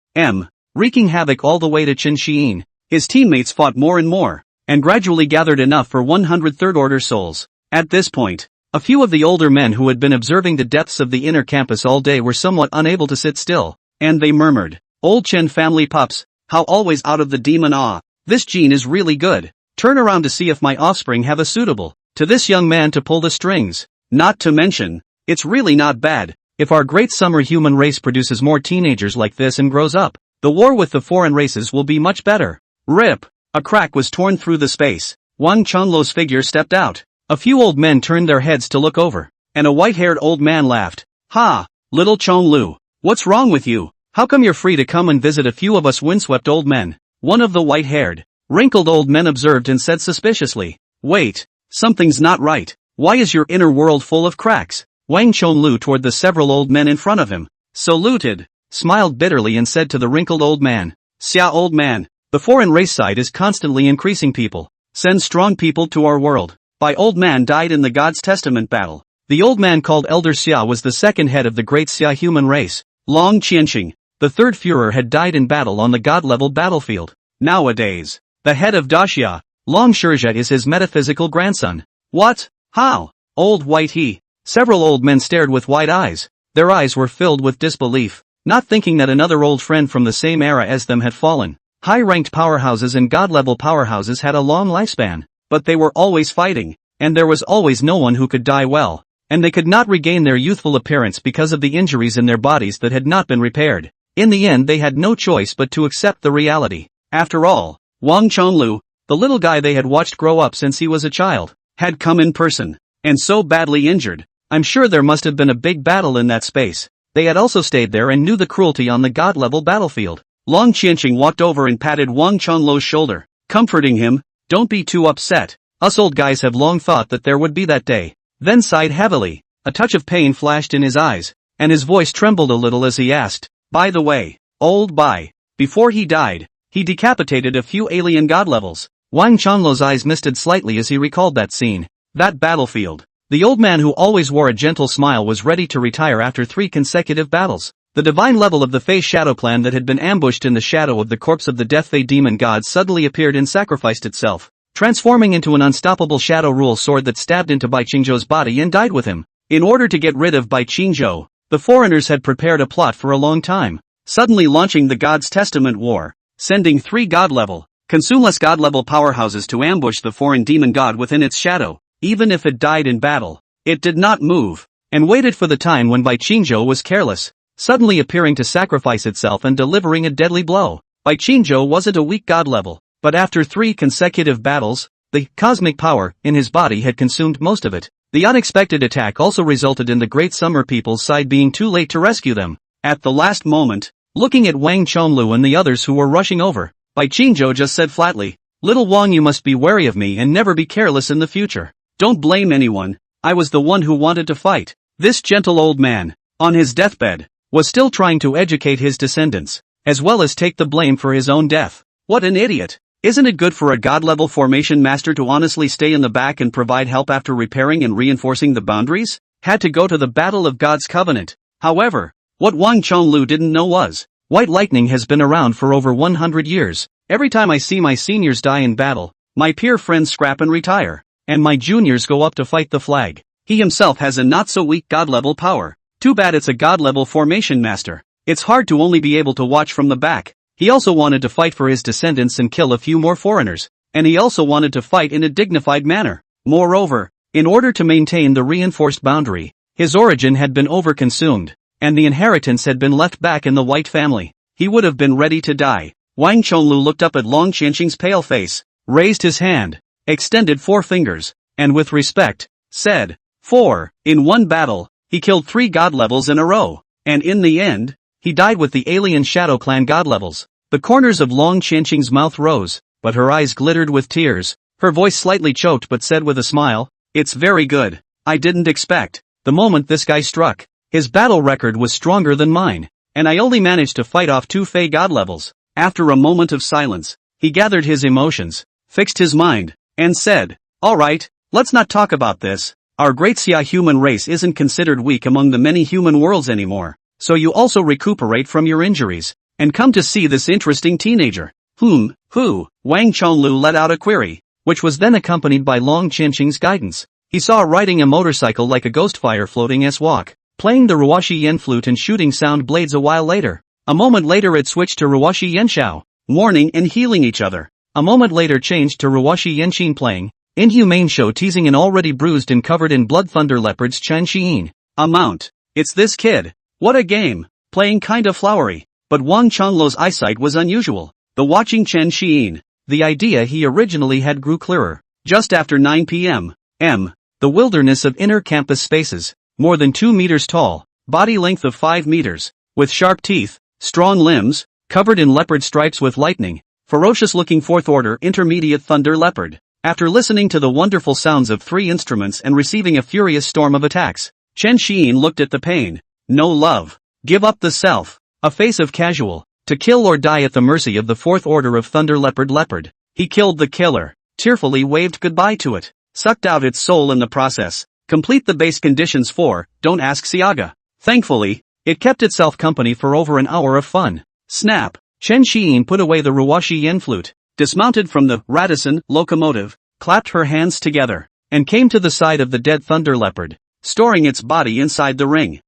Wreaking havoc all the way to Qin Shiyin. His teammates fought more and more, and gradually gathered enough for 100 third-order souls. At this point, a few of the older men who had been observing the depths of the inner campus all day were somewhat unable to sit still, and they murmured, Old Chen family pups, how always out of the demon awe. This gene is really good. Turn around to see if my offspring have a suitable to this young man to pull the strings. Not to mention, it's really not bad. If our great summer human race produces more teenagers like this and grows up, the war with the foreign races will be much better. Rip! A crack was torn through the space. Wang Chunlo's figure stepped out. A few old men turned their heads to look over, and a white-haired old man laughed. Ha! Little Chonglu, what's wrong with you? How come you're free to come and visit a few of us windswept old men? One of the white-haired, wrinkled old men observed and said suspiciously. Wait, something's not right. Why is your inner world full of cracks? Wang Chonlu toward the several old men in front of him, saluted, smiled bitterly and said to the wrinkled old man, Xia old man, the foreign race side is constantly increasing people. Send strong people to our world. By old man died in the God's Testament battle. The old man called Elder Xia was the second head of the great Xia human race. Long Qianxing, the third Führer, had died in battle on the God-level battlefield. Nowadays, the head of Daxia, Long Shizhe, is his metaphysical grandson. What? How? Old white he. Several old men stared with wide eyes. Their eyes were filled with disbelief, not thinking that another old friend from the same era as them had fallen. High-ranked powerhouses and God-level powerhouses had a long lifespan, but they were always fighting, and there was always no one who could die well, and they could not regain their youthful appearance because of the injuries in their bodies that had not been repaired. In the end they had no choice but to accept the reality. After all, Wang Chonglu, the little guy they had watched grow up since he was a child, had come in person, and so badly injured. I'm sure there must have been a big battle in that space. They had also stayed there and knew the cruelty on the God-level battlefield. Long Qianxing walked over and patted Wang Chonglu's shoulder, comforting him. Don't be too upset. Us old guys have long thought that there would be that day. Then sighed heavily. A touch of pain flashed in his eyes, and his voice trembled a little as he asked, by the way, old Bai, before he died, he decapitated a few alien god levels. Wang Chonglu's eyes misted slightly as he recalled that scene. That battlefield. The old man who always wore a gentle smile was ready to retire after 3 consecutive battles. The divine level of the Fey Shadow clan that had been ambushed in the shadow of the corpse of the Death Fey demon god suddenly appeared and sacrificed itself, transforming into an unstoppable shadow rule sword that stabbed into Bai Qingzhou's body and died with him. In order to get rid of Bai Qingzhou, the foreigners had prepared a plot for a long time, suddenly launching the God's Testament War, sending 3 god-level, consumeless god-level powerhouses to ambush the foreign demon god within its shadow. Even if it died in battle, it did not move, and waited for the time when Bai Qingzhou was careless, suddenly appearing to sacrifice itself and delivering a deadly blow. Bai Qingzhou wasn't a weak god level, but after 3 consecutive battles, the cosmic power in his body had consumed most of it. The unexpected attack also resulted in the Great Summer People's side being too late to rescue them. At the last moment, looking at Wang Chonlu and the others who were rushing over, Bai Qingzhou just said flatly, "Little Wang, you must be wary of me and never be careless in the future. Don't blame anyone, I was the one who wanted to fight." This gentle old man, on his deathbed, was still trying to educate his descendants, as well as take the blame for his own death. What an idiot! Isn't it good for a god-level formation master to honestly stay in the back and provide help after repairing and reinforcing the boundaries? Had to go to the Battle of God's Covenant. However, what Wang Chonlu didn't know was, White Lightning has been around for over 100 years. Every time I see my seniors die in battle, my peer friends scrap and retire, and my juniors go up to fight the flag. He himself has a not-so-weak god-level power. Too bad it's a god-level formation master. It's hard to only be able to watch from the back. He also wanted to fight for his descendants and kill a few more foreigners, and he also wanted to fight in a dignified manner. Moreover, in order to maintain the reinforced boundary, his origin had been overconsumed, and the inheritance had been left back in the White family. He would have been ready to die. Wang Chonlu looked up at Long Qianqing's pale face, raised his hand, extended 4 fingers, and with respect, said, "4, in one battle, he killed 3 god levels in a row, and in the end, he died with the alien Shadow Clan god levels." The corners of Long Qianqing's mouth rose, but her eyes glittered with tears. Her voice slightly choked but said with a smile, "It's very good. I didn't expect." The moment this guy struck, his battle record was stronger than mine, and I only managed to fight off 2 Fey god levels. After a moment of silence, he gathered his emotions, fixed his mind, and said, "Alright, let's not talk about this. Our great Xia human race isn't considered weak among the many human worlds anymore, so you also recuperate from your injuries, and come to see this interesting teenager." Who? Wang Chonlu let out a query, which was then accompanied by Long Qianqing's guidance. He saw riding a motorcycle like a ghost fire floating as walk, playing the Ruoshi Yen flute and shooting sound blades a while later. A moment later it switched to Ruoshi Yen Shao, warning and healing each other. A moment later changed to Ruoshi Yen Qin playing Inhumane Show, teasing an already bruised and covered in blood Thunder Leopard's Chen Xiyin. Amount. It's this kid. What a game. Playing kinda flowery. But Wang Chonlu's eyesight was unusual. The watching Chen Xiyin. The idea he originally had grew clearer. Just after 9 p.m. The wilderness of inner campus spaces, more than 2 meters tall, body length of 5 meters, with sharp teeth, strong limbs, covered in leopard stripes with lightning, ferocious-looking 4th order intermediate thunder leopard. After listening to the wonderful sounds of 3 instruments and receiving a furious storm of attacks, Chen Xiyin looked at the pain. No love. Give up the self. A face of casual, to kill or die at the mercy of the 4th order of thunder leopard. He killed the killer, tearfully waved goodbye to it, sucked out its soul in the process. Complete the base conditions for, don't ask Siaga. Thankfully, it kept itself company for over an hour of fun. Snap. Chen Xiyin put away the Ruoshi Yen flute, dismounted from the Radisson locomotive, clapped her hands together, and came to the side of the dead thunder leopard, storing its body inside the ring.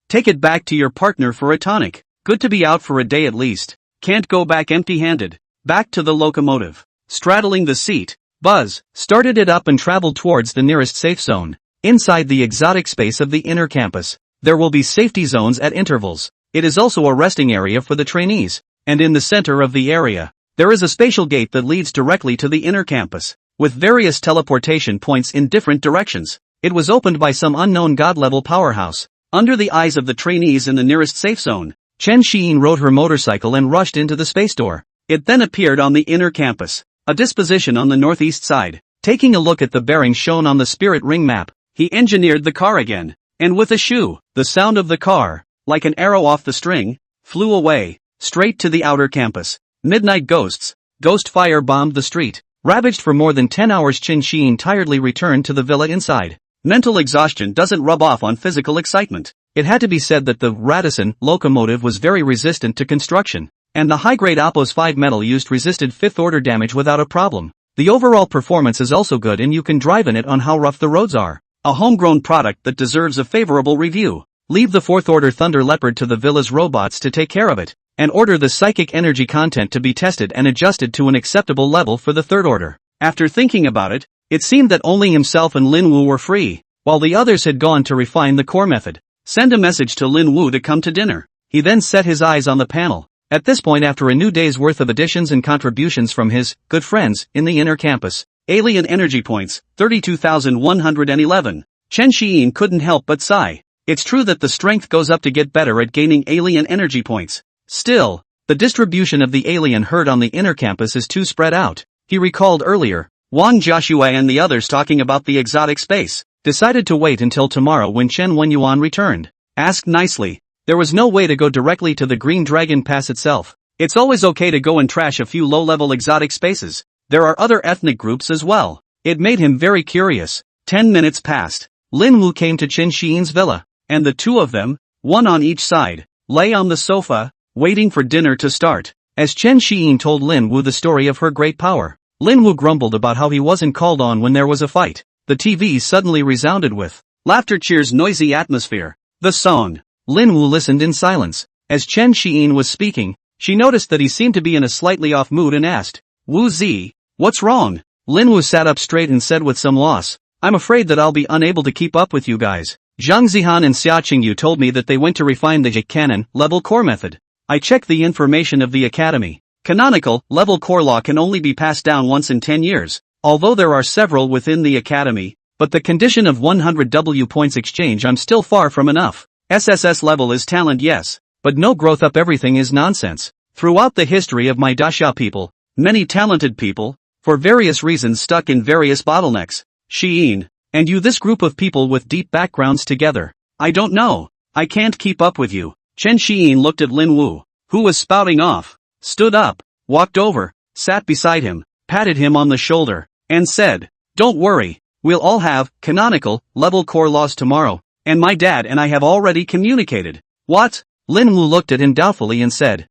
Take it back to your partner for a tonic. Good to be out for a day at least. Can't go back empty-handed. Back to the locomotive. Straddling the seat, Buzz started it up and traveled towards the nearest safe zone. Inside the exotic space of the inner campus, there will be safety zones at intervals. It is also a resting area for the trainees, and in the center of the area, there is a spatial gate that leads directly to the inner campus, with various teleportation points in different directions. It was opened by some unknown god-level powerhouse, under the eyes of the trainees in the nearest safe zone. Chen Xiyin rode her motorcycle and rushed into the space door. It then appeared on the inner campus, a disposition on the northeast side. Taking a look at the bearings shown on the spirit ring map, he engineered the car again, and with a shoo, the sound of the car, like an arrow off the string, flew away, straight to the outer campus. Midnight ghosts, ghost fire bombed the street. Ravaged for more than 10 hours, Chen Xiyin tiredly returned to the villa inside. Mental exhaustion doesn't rub off on physical excitement. It had to be said that the Radisson locomotive was very resistant to construction, and the high-grade Appos 5 metal used resisted 5th order damage without a problem. The overall performance is also good and you can drive in it on how rough the roads are. A homegrown product that deserves a favorable review. Leave the 4th order Thunder Leopard to the villa's robots to take care of it, and order the psychic energy content to be tested and adjusted to an acceptable level for the 3rd order. After thinking about it, it seemed that only himself and Lin Wu were free, while the others had gone to refine the core method. Send a message to Lin Wu to come to dinner. He then set his eyes on the panel. At this point, after a new day's worth of additions and contributions from his good friends in the inner campus, Alien energy points, 32,111. Chen Xiyin couldn't help but sigh. It's true that the strength goes up to get better at gaining alien energy points. Still, the distribution of the alien herd on the inner campus is too spread out. He recalled earlier, Wang Jiaxue and the others talking about the exotic space. Decided to wait until tomorrow when Chen Wenyuan returned. Asked nicely. There was no way to go directly to the Green Dragon Pass itself. It's always okay to go and trash a few low-level exotic spaces. There are other ethnic groups as well. It made him very curious. 10 minutes passed. Lin Wu came to Chen Xiyin's villa, and the two of them, one on each side, lay on the sofa, waiting for dinner to start. As Chen Xiyin told Lin Wu the story of her great power, Lin Wu grumbled about how he wasn't called on when there was a fight. The TV suddenly resounded with laughter cheers noisy atmosphere. The song. Lin Wu listened in silence. As Chen Xiyin was speaking, she noticed that he seemed to be in a slightly off mood and asked, Wu Zi, what's wrong? Lin Wu sat up straight and said with some loss, I'm afraid that I'll be unable to keep up with you guys. Zhang Zihan and Xia Qingyu told me that they went to refine the canon level core method. I checked the information of the academy. Canonical level core law can only be passed down once in 10 years. Although there are several within the academy, but the condition of 100 W points exchange I'm still far from enough. SSS level is talent yes, but no growth up everything is nonsense. Throughout the history of my Dasha people, many talented people, for various reasons stuck in various bottlenecks. Xiyin, and you this group of people with deep backgrounds together. I don't know. I can't keep up with you. Chen Xiyin looked at Lin Wu, who was spouting off, stood up, walked over, sat beside him, patted him on the shoulder, and said, Don't worry, we'll all have canonical level core laws tomorrow, and my dad and I have already communicated. What? Lin Wu looked at him doubtfully and said,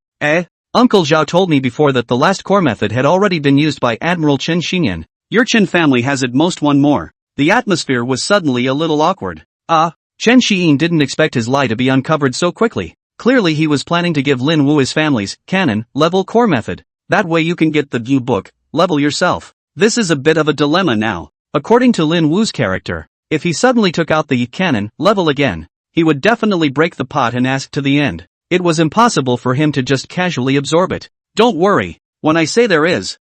Uncle Zhao told me before that the last core method had already been used by Admiral Chen Xingyan. Your Chen family has at most one more. The atmosphere was suddenly a little awkward. Chen Xiyin didn't expect his lie to be uncovered so quickly. Clearly he was planning to give Lin Wu his family's canon level core method. That way you can get the view book level yourself. This is a bit of a dilemma now. According to Lin Wu's character, if he suddenly took out the canon level again, he would definitely break the pot and ask to the end. It was impossible for him to just casually absorb it. Don't worry, when I say there is.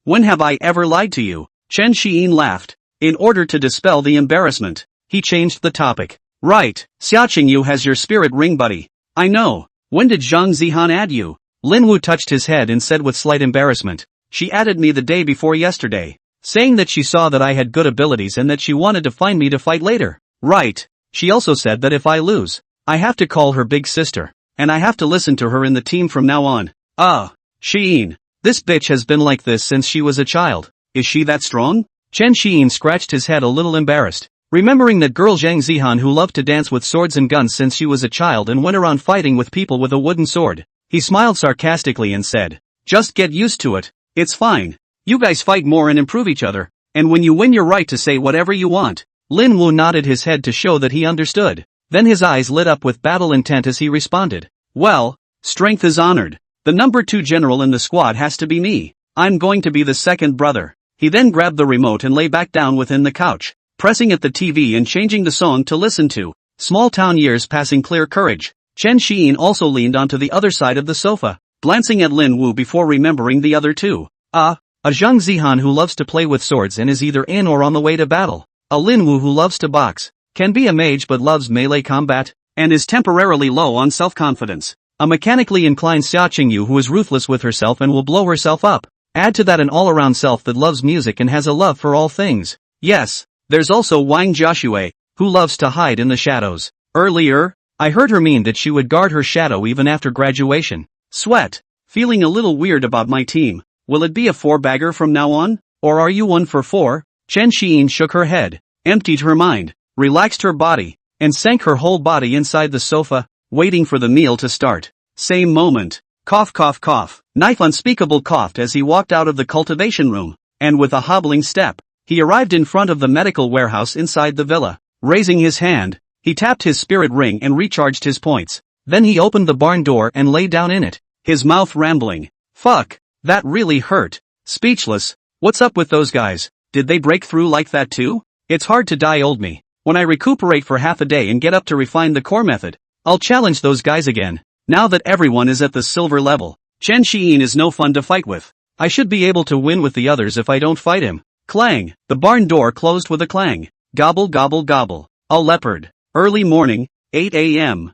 When have I ever lied to you? Chen Xiyin laughed. In order to dispel the embarrassment, he changed the topic. Right, Xia Qingyu has your spirit ring buddy. I know. When did Zhang Zihan add you? Lin Wu touched his head and said with slight embarrassment. She added me the day before yesterday, saying that she saw that I had good abilities and that she wanted to find me to fight later. Right. She also said that if I lose, I have to call her big sister, and I have to listen to her in the team from now on. Xiyin. This bitch has been like this since she was a child. Is she that strong? Chen Xiyin scratched his head a little embarrassed, remembering that girl Zhang Zihan who loved to dance with swords and guns since she was a child and went around fighting with people with a wooden sword. He smiled sarcastically and said, Just get used to it. It's fine. You guys fight more and improve each other, and when you win you're right to say whatever you want. Lin Wu nodded his head to show that he understood. Then his eyes lit up with battle intent as he responded. Well, strength is honored. The number 2 general in the squad has to be me. I'm going to be the second brother. He then grabbed the remote and lay back down within the couch, pressing at the TV and changing the song to listen to. Small town years passing clear courage. Chen Xiyin also leaned onto the other side of the sofa, glancing at Lin Wu before remembering the other two. A Zhang Zihan who loves to play with swords and is either in or on the way to battle. A Lin Wu who loves to box, can be a mage but loves melee combat, and is temporarily low on self-confidence. A mechanically inclined Xia Qingyu who is ruthless with herself and will blow herself up. Add to that an all-around self that loves music and has a love for all things. Yes, there's also Wang Jiaxue, who loves to hide in the shadows. Earlier, I heard her mean that she would guard her shadow even after graduation. Sweat. Feeling a little weird about my team. Will it be a 4-bagger from now on? Or are you 1 for 4? Chen Xiyin shook her head, emptied her mind, relaxed her body, and sank her whole body inside the sofa, waiting for the meal to start. Same moment. Cough cough cough. Knife Unspeakable coughed as he walked out of the cultivation room, and with a hobbling step, he arrived in front of the medical warehouse inside the villa. Raising his hand, he tapped his spirit ring and recharged his points. Then he opened the barn door and lay down in it, his mouth rambling. Fuck, that really hurt. Speechless. What's up with those guys? Did they break through like that too? It's hard to die old me. When I recuperate for half a day and get up to refine the core method, I'll challenge those guys again. Now that everyone is at the silver level, Chen Xiyin is no fun to fight with. I should be able to win with the others if I don't fight him. Clang! The barn door closed with a clang. Gobble gobble gobble. A leopard. Early morning, 8 a.m.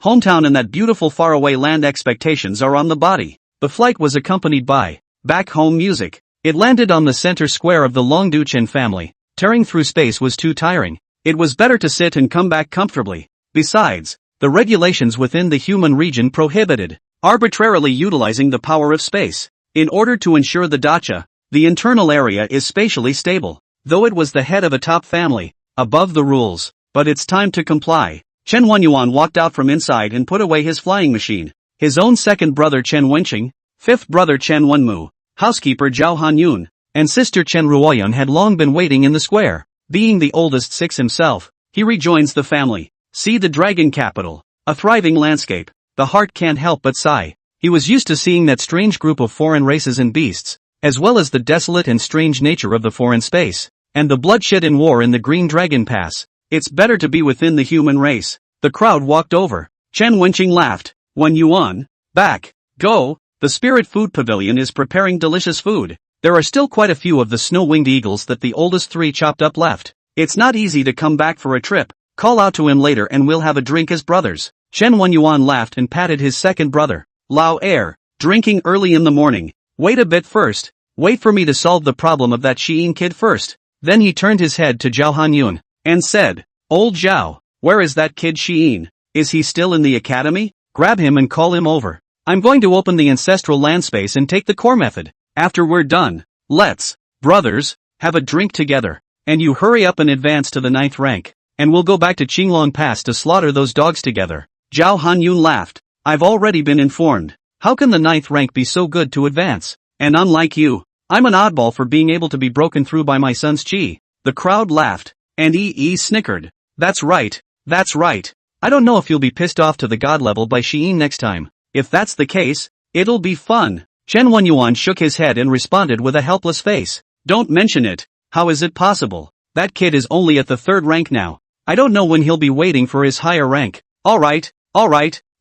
Hometown and that beautiful faraway land. Expectations are on the body. The flight was accompanied by back home music. It landed on the center square of the Longdu Chen family. Tearing through space was too tiring. It was better to sit and come back comfortably. Besides, the regulations within the human region prohibited arbitrarily utilizing the power of space. In order to ensure the dacha, the internal area is spatially stable. Though it was the head of a top family, above the rules, but it's time to comply. Chen Wenyuan walked out from inside and put away his flying machine. His own second brother Chen Wenqing, fifth brother Chen Wenmu, housekeeper Zhao Hanyun, and sister Chen Ruoyun had long been waiting in the square. Being the oldest six himself, he rejoins the family. See the dragon capital, a thriving landscape. The heart can't help but sigh. He was used to seeing that strange group of foreign races and beasts, as well as the desolate and strange nature of the foreign space, and the bloodshed and war in the Green Dragon Pass. It's better to be within the human race. The crowd walked over. Chen Wenqing laughed. Wenyuan, back, go. The Spirit Food Pavilion is preparing delicious food. There are still quite a few of the snow-winged eagles that the oldest three chopped up left. It's not easy to come back for a trip. Call out to him later and we'll have a drink as brothers. Chen Wenyuan laughed and patted his second brother. Lao air, drinking early in the morning. Wait a bit first. Wait for me to solve the problem of that Xiyin kid first. Then he turned his head to Zhao Hanyun and said, Old Zhao, where is that kid Xiyin? Is he still in the academy? Grab him and call him over. I'm going to open the ancestral land space and take the core method. After we're done, let's, brothers, have a drink together. And you hurry up and advance to the 9th rank. And we'll go back to Qinglong Pass to slaughter those dogs together. Zhao Hanyun laughed. I've already been informed. How can the 9th rank be so good to advance? And unlike you, I'm an oddball for being able to be broken through by my son's chi. The crowd laughed. And Yi snickered. That's right. I don't know if you'll be pissed off to the god level by Xiyin next time. If that's the case, it'll be fun. Chen Wenyuan shook his head and responded with a helpless face. Don't mention it. How is it possible? That kid is only at the 3rd rank now. I don't know when he'll be waiting for his higher rank. Alright,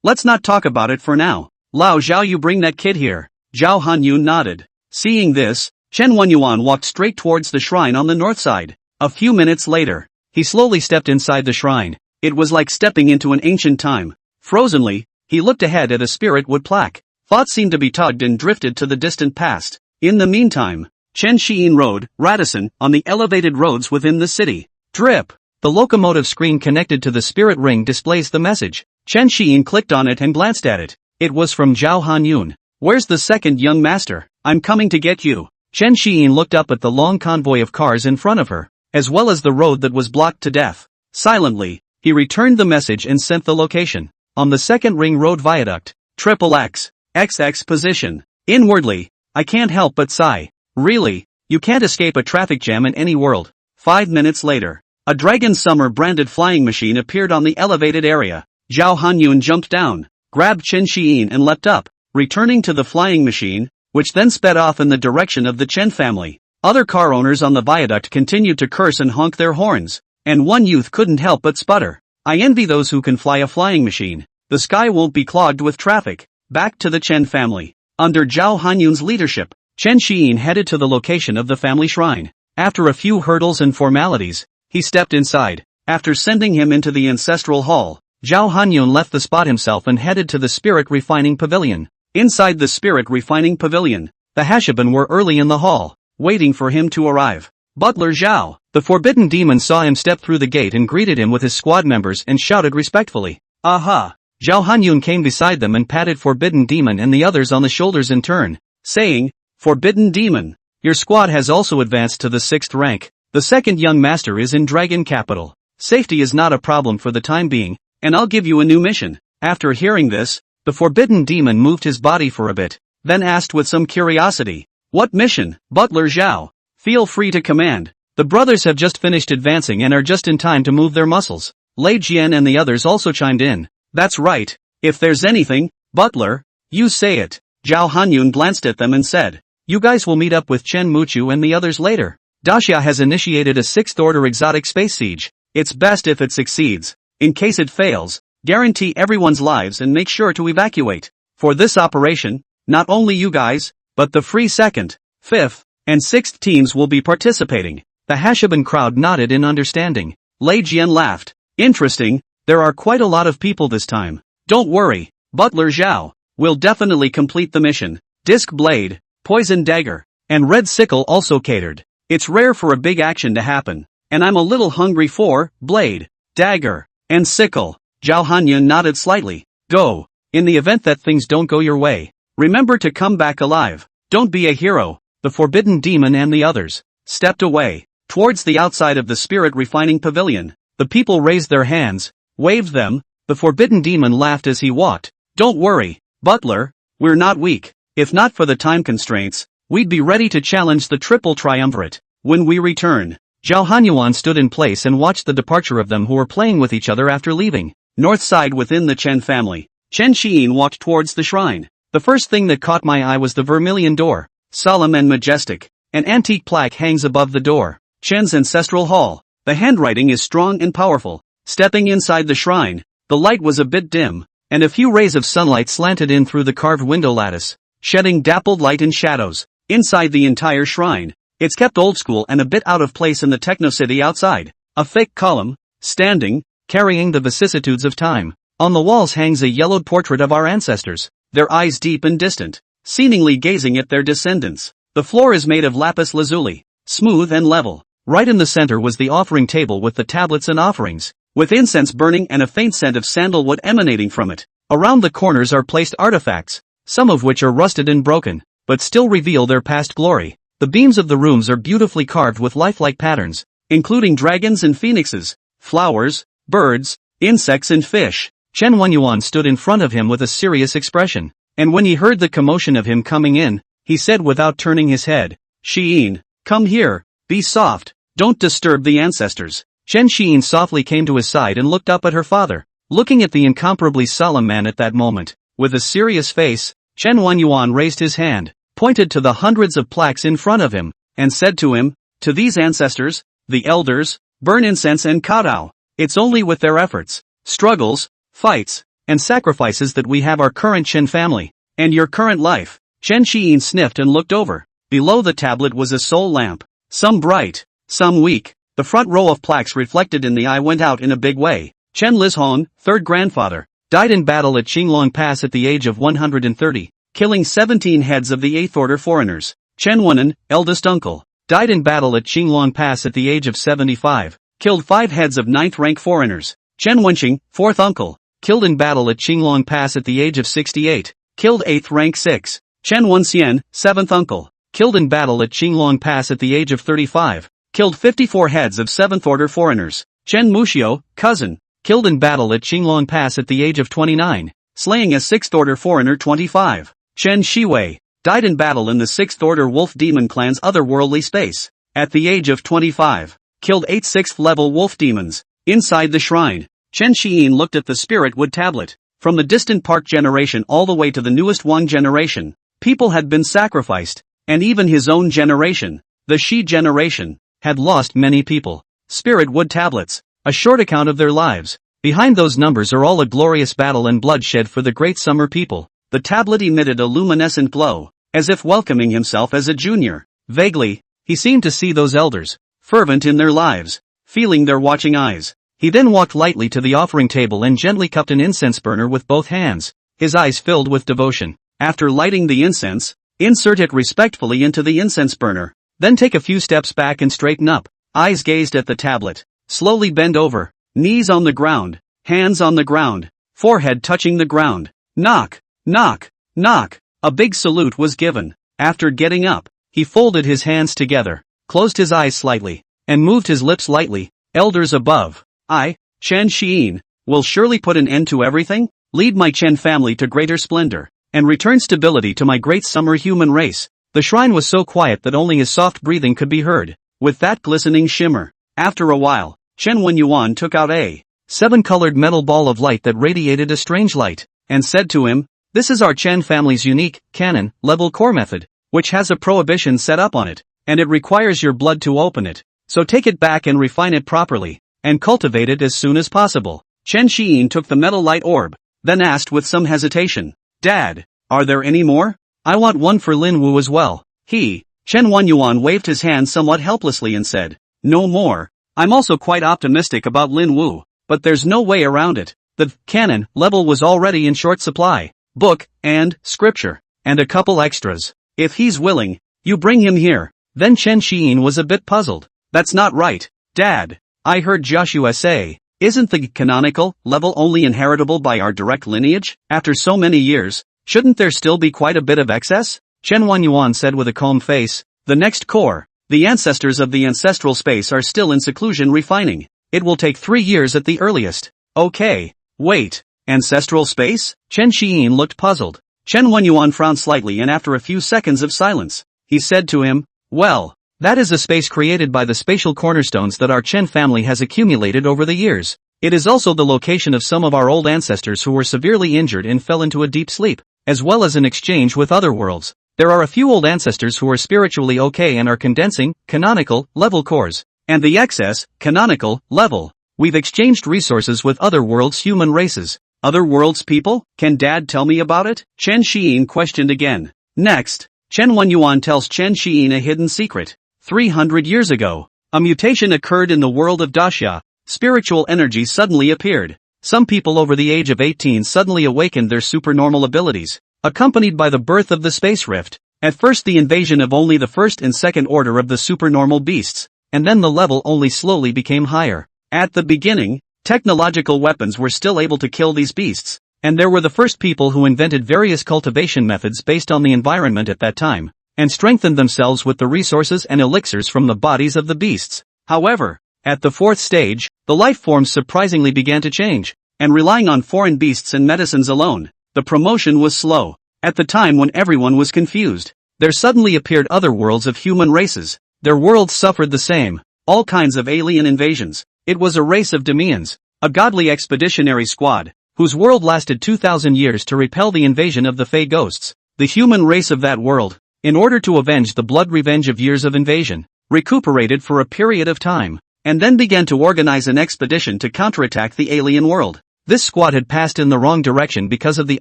let's not talk about it for now. Lao Zhao, you bring that kid here. Zhao Hanyun nodded. Seeing this, Chen Wenyuan walked straight towards the shrine on the north side. A few minutes later, he slowly stepped inside the shrine. It was like stepping into an ancient time. Frozenly, he looked ahead at a spirit wood plaque. Thoughts seemed to be tugged and drifted to the distant past. In the meantime, Chen Xiyin Road, Radisson, on the elevated roads within the city. Drip. The locomotive screen connected to the spirit ring displays the message. Chen Xiyin clicked on it and glanced at it. It was from Zhao Hanyun. Where's the second young master? I'm coming to get you. Chen Xiyin looked up at the long convoy of cars in front of her, as well as the road that was blocked to death. Silently, he returned the message and sent the location. On the second ring road viaduct, XX position. Inwardly, I can't help but sigh. Really, you can't escape a traffic jam in any world. 5 minutes later, a Dragon Summer branded flying machine appeared on the elevated area. Zhao Hanyun jumped down, grabbed Chen Xiyin and leapt up, returning to the flying machine, which then sped off in the direction of the Chen family. Other car owners on the viaduct continued to curse and honk their horns, and one youth couldn't help but sputter. I envy those who can fly a flying machine. The sky won't be clogged with traffic. Back to the Chen family. Under Zhao Hanyun's leadership, Chen Xiyin headed to the location of the family shrine. After a few hurdles and formalities, he stepped inside. After sending him into the ancestral hall, Zhao Hanyun left the spot himself and headed to the Spirit Refining Pavilion. Inside the Spirit Refining Pavilion, the Hashiban were early in the hall, waiting for him to arrive. Butler Zhao, the forbidden demon, saw him step through the gate and greeted him with his squad members and shouted respectfully, "Aha!" Zhao Hanyun came beside them and patted Forbidden Demon and the others on the shoulders in turn, saying, "Forbidden Demon, your squad has also advanced to the 6th rank. The second young master is in Dragon Capital. Safety is not a problem for the time being, and I'll give you a new mission." After hearing this, the Forbidden Demon moved his body for a bit, then asked with some curiosity, "What mission, Butler Zhao? Feel free to command." The brothers have just finished advancing and are just in time to move their muscles. Lei Jian and the others also chimed in. "That's right. If there's anything, Butler, you say it." Zhao Hanyun glanced at them and said, "You guys will meet up with Chen Muchu and the others later. Daxia has initiated a 6th order exotic space siege. It's best if it succeeds. In case it fails, guarantee everyone's lives and make sure to evacuate. For this operation, not only you guys, But the free 2nd, 5th, and 6th teams will be participating. The Hashiban crowd nodded in understanding. Lei Jian laughed. Interesting, there are quite a lot of people this time. Don't worry, Butler Zhao. We'll definitely complete the mission. Disc Blade, Poison Dagger, and Red Sickle also catered. It's rare for a big action to happen, and I'm a little hungry for Blade, Dagger, and Sickle. Zhao Hanyan nodded slightly. Go. In the event that things don't go your way, remember to come back alive. Don't be a hero. The Forbidden Demon and the others stepped away towards the outside of the Spirit Refining Pavilion. The people raised their hands, waved them. The Forbidden Demon laughed as he walked. Don't worry, Butler, we're not weak. If not for the time constraints, we'd be ready to challenge the Triple Triumvirate. When we return, Zhao Hanyuan stood in place and watched the departure of them who were playing with each other after leaving. North side within the Chen family. Chen Xiyin walked towards the shrine. The first thing that caught my eye was the vermilion door. Solemn and majestic. An antique plaque hangs above the door. Chen's ancestral hall. The handwriting is strong and powerful. Stepping inside the shrine, the light was a bit dim, and a few rays of sunlight slanted in through the carved window lattice, shedding dappled light and shadows. Inside the entire shrine, it's kept old school and a bit out of place in the techno-city outside. A fake column, standing, carrying the vicissitudes of time. On the walls hangs a yellowed portrait of our ancestors, their eyes deep and distant, seemingly gazing at their descendants. The floor is made of lapis lazuli, smooth and level. Right in the center was the offering table with the tablets and offerings, with incense burning and a faint scent of sandalwood emanating from it. Around the corners are placed artifacts, some of which are rusted and broken, but still reveal their past glory. The beams of the rooms are beautifully carved with lifelike patterns, including dragons and phoenixes, flowers, birds, insects and fish. Chen Wenyuan stood in front of him with a serious expression, and when he heard the commotion of him coming in, he said without turning his head, Xiyin, come here, be soft, don't disturb the ancestors. Chen Xiyin softly came to his side and looked up at her father, looking at the incomparably solemn man at that moment. With a serious face, Chen Wenyuan raised his hand, pointed to the hundreds of plaques in front of him, and said to him, to these ancestors, the elders, burn incense and kowtow. It's only with their efforts, struggles, fights, and sacrifices that we have our current Chen family, and your current life. Chen Xiyin sniffed and looked over. Below the tablet was a soul lamp, some bright, some weak. The front row of plaques reflected in the eye went out in a big way. Chen Lizhong, third grandfather, died in battle at Qinglong Pass at the age of 130, killing 17 heads of the 8th Order foreigners. Chen Wenan, eldest uncle, died in battle at Qinglong Pass at the age of 75, killed 5 heads of 9th rank foreigners. Chen Wenqing, 4th uncle, killed in battle at Qinglong Pass at the age of 68, killed 8th rank 6. Chen Wenxian, 7th uncle, killed in battle at Qinglong Pass at the age of 35, killed 54 heads of 7th Order foreigners. Chen Muxiu, cousin, killed in battle at Qinglong Pass at the age of 29, slaying a 6th Order foreigner 25. Chen Shiwei, died in battle in the 6th Order Wolf Demon Clan's otherworldly space, at the age of 25, killed 8 6th level wolf demons. Inside the shrine, Chen Xiyin looked at the spirit wood tablet. From the distant Park generation all the way to the newest Wang generation, people had been sacrificed, and even his own generation, the Shi generation, had lost many people. Spirit wood tablets, a short account of their lives. Behind those numbers are all a glorious battle and bloodshed for the great summer people. The tablet emitted a luminescent glow, as if welcoming himself as a junior. Vaguely, he seemed to see those elders, fervent in their lives, feeling their watching eyes. He then walked lightly to the offering table and gently cupped an incense burner with both hands, his eyes filled with devotion. After lighting the incense, insert it respectfully into the incense burner, then take a few steps back and straighten up. Eyes gazed at the tablet, slowly bend over, knees on the ground, hands on the ground, forehead touching the ground. Knock, knock, knock. A big salute was given. After getting up, he folded his hands together, closed his eyes slightly, and moved his lips lightly. Elders above, I, Chen Xiyin, will surely put an end to everything, lead my Chen family to greater splendor, and return stability to my great summer human race. The shrine was so quiet that only his soft breathing could be heard, with that glistening shimmer. After a while, Chen Wenyuan took out a 7-colored metal ball of light that radiated a strange light, and said to him, this is our Chen family's unique, canon, level core method, which has a prohibition set up on it, and it requires your blood to open it. So take it back and refine it properly, and cultivate it as soon as possible. Chen Xiyin took the metal light orb, then asked with some hesitation, Dad, are there any more? I want one for Lin Wu as well. Chen Wanyuan waved his hand somewhat helplessly and said, no more. I'm also quite optimistic about Lin Wu, but there's no way around it. The canon level was already in short supply. Book, and scripture, and a couple extras. If he's willing, you bring him here. Then Chen Xiyin was a bit puzzled. That's not right, Dad. I heard Joshua say, isn't the canonical level only inheritable by our direct lineage? After so many years, shouldn't there still be quite a bit of excess? Chen Wanyuan said with a calm face. The next core, the ancestors of the ancestral space are still in seclusion refining. It will take 3 years at the earliest. Okay, wait, ancestral space? Chen Xiyin looked puzzled. Chen Wanyuan frowned slightly and after a few seconds of silence, he said to him, well, that is a space created by the spatial cornerstones that our Chen family has accumulated over the years. It is also the location of some of our old ancestors who were severely injured and fell into a deep sleep, as well as an exchange with other worlds. There are a few old ancestors who are spiritually okay and are condensing, canonical, level cores. And the excess, canonical, level. We've exchanged resources with other worlds' human races. Other worlds' people? Can Dad tell me about it? Chen Xiyin questioned again. Next, Chen Wanyuan tells Chen Xiyin a hidden secret. 300 years ago, a mutation occurred in the world of Daxia. Spiritual energy suddenly appeared. Some people over the age of 18 suddenly awakened their supernormal abilities, accompanied by the birth of the space rift. At first the invasion of only the first and second order of the supernormal beasts, and then the level only slowly became higher. At the beginning, technological weapons were still able to kill these beasts, and there were the first people who invented various cultivation methods based on the environment at that time, and strengthened themselves with the resources and elixirs from the bodies of the beasts. However, at the fourth stage, the life forms surprisingly began to change, and relying on foreign beasts and medicines alone, the promotion was slow. At the time when everyone was confused, there suddenly appeared other worlds of human races. Their worlds suffered the same, all kinds of alien invasions. It was a race of Demians, a godly expeditionary squad, whose world lasted 2,000 years to repel the invasion of the Fey ghosts. The human race of that world, in order to avenge the blood revenge of years of invasion, recuperated for a period of time, and then began to organize an expedition to counterattack the alien world. This squad had passed in the wrong direction because of the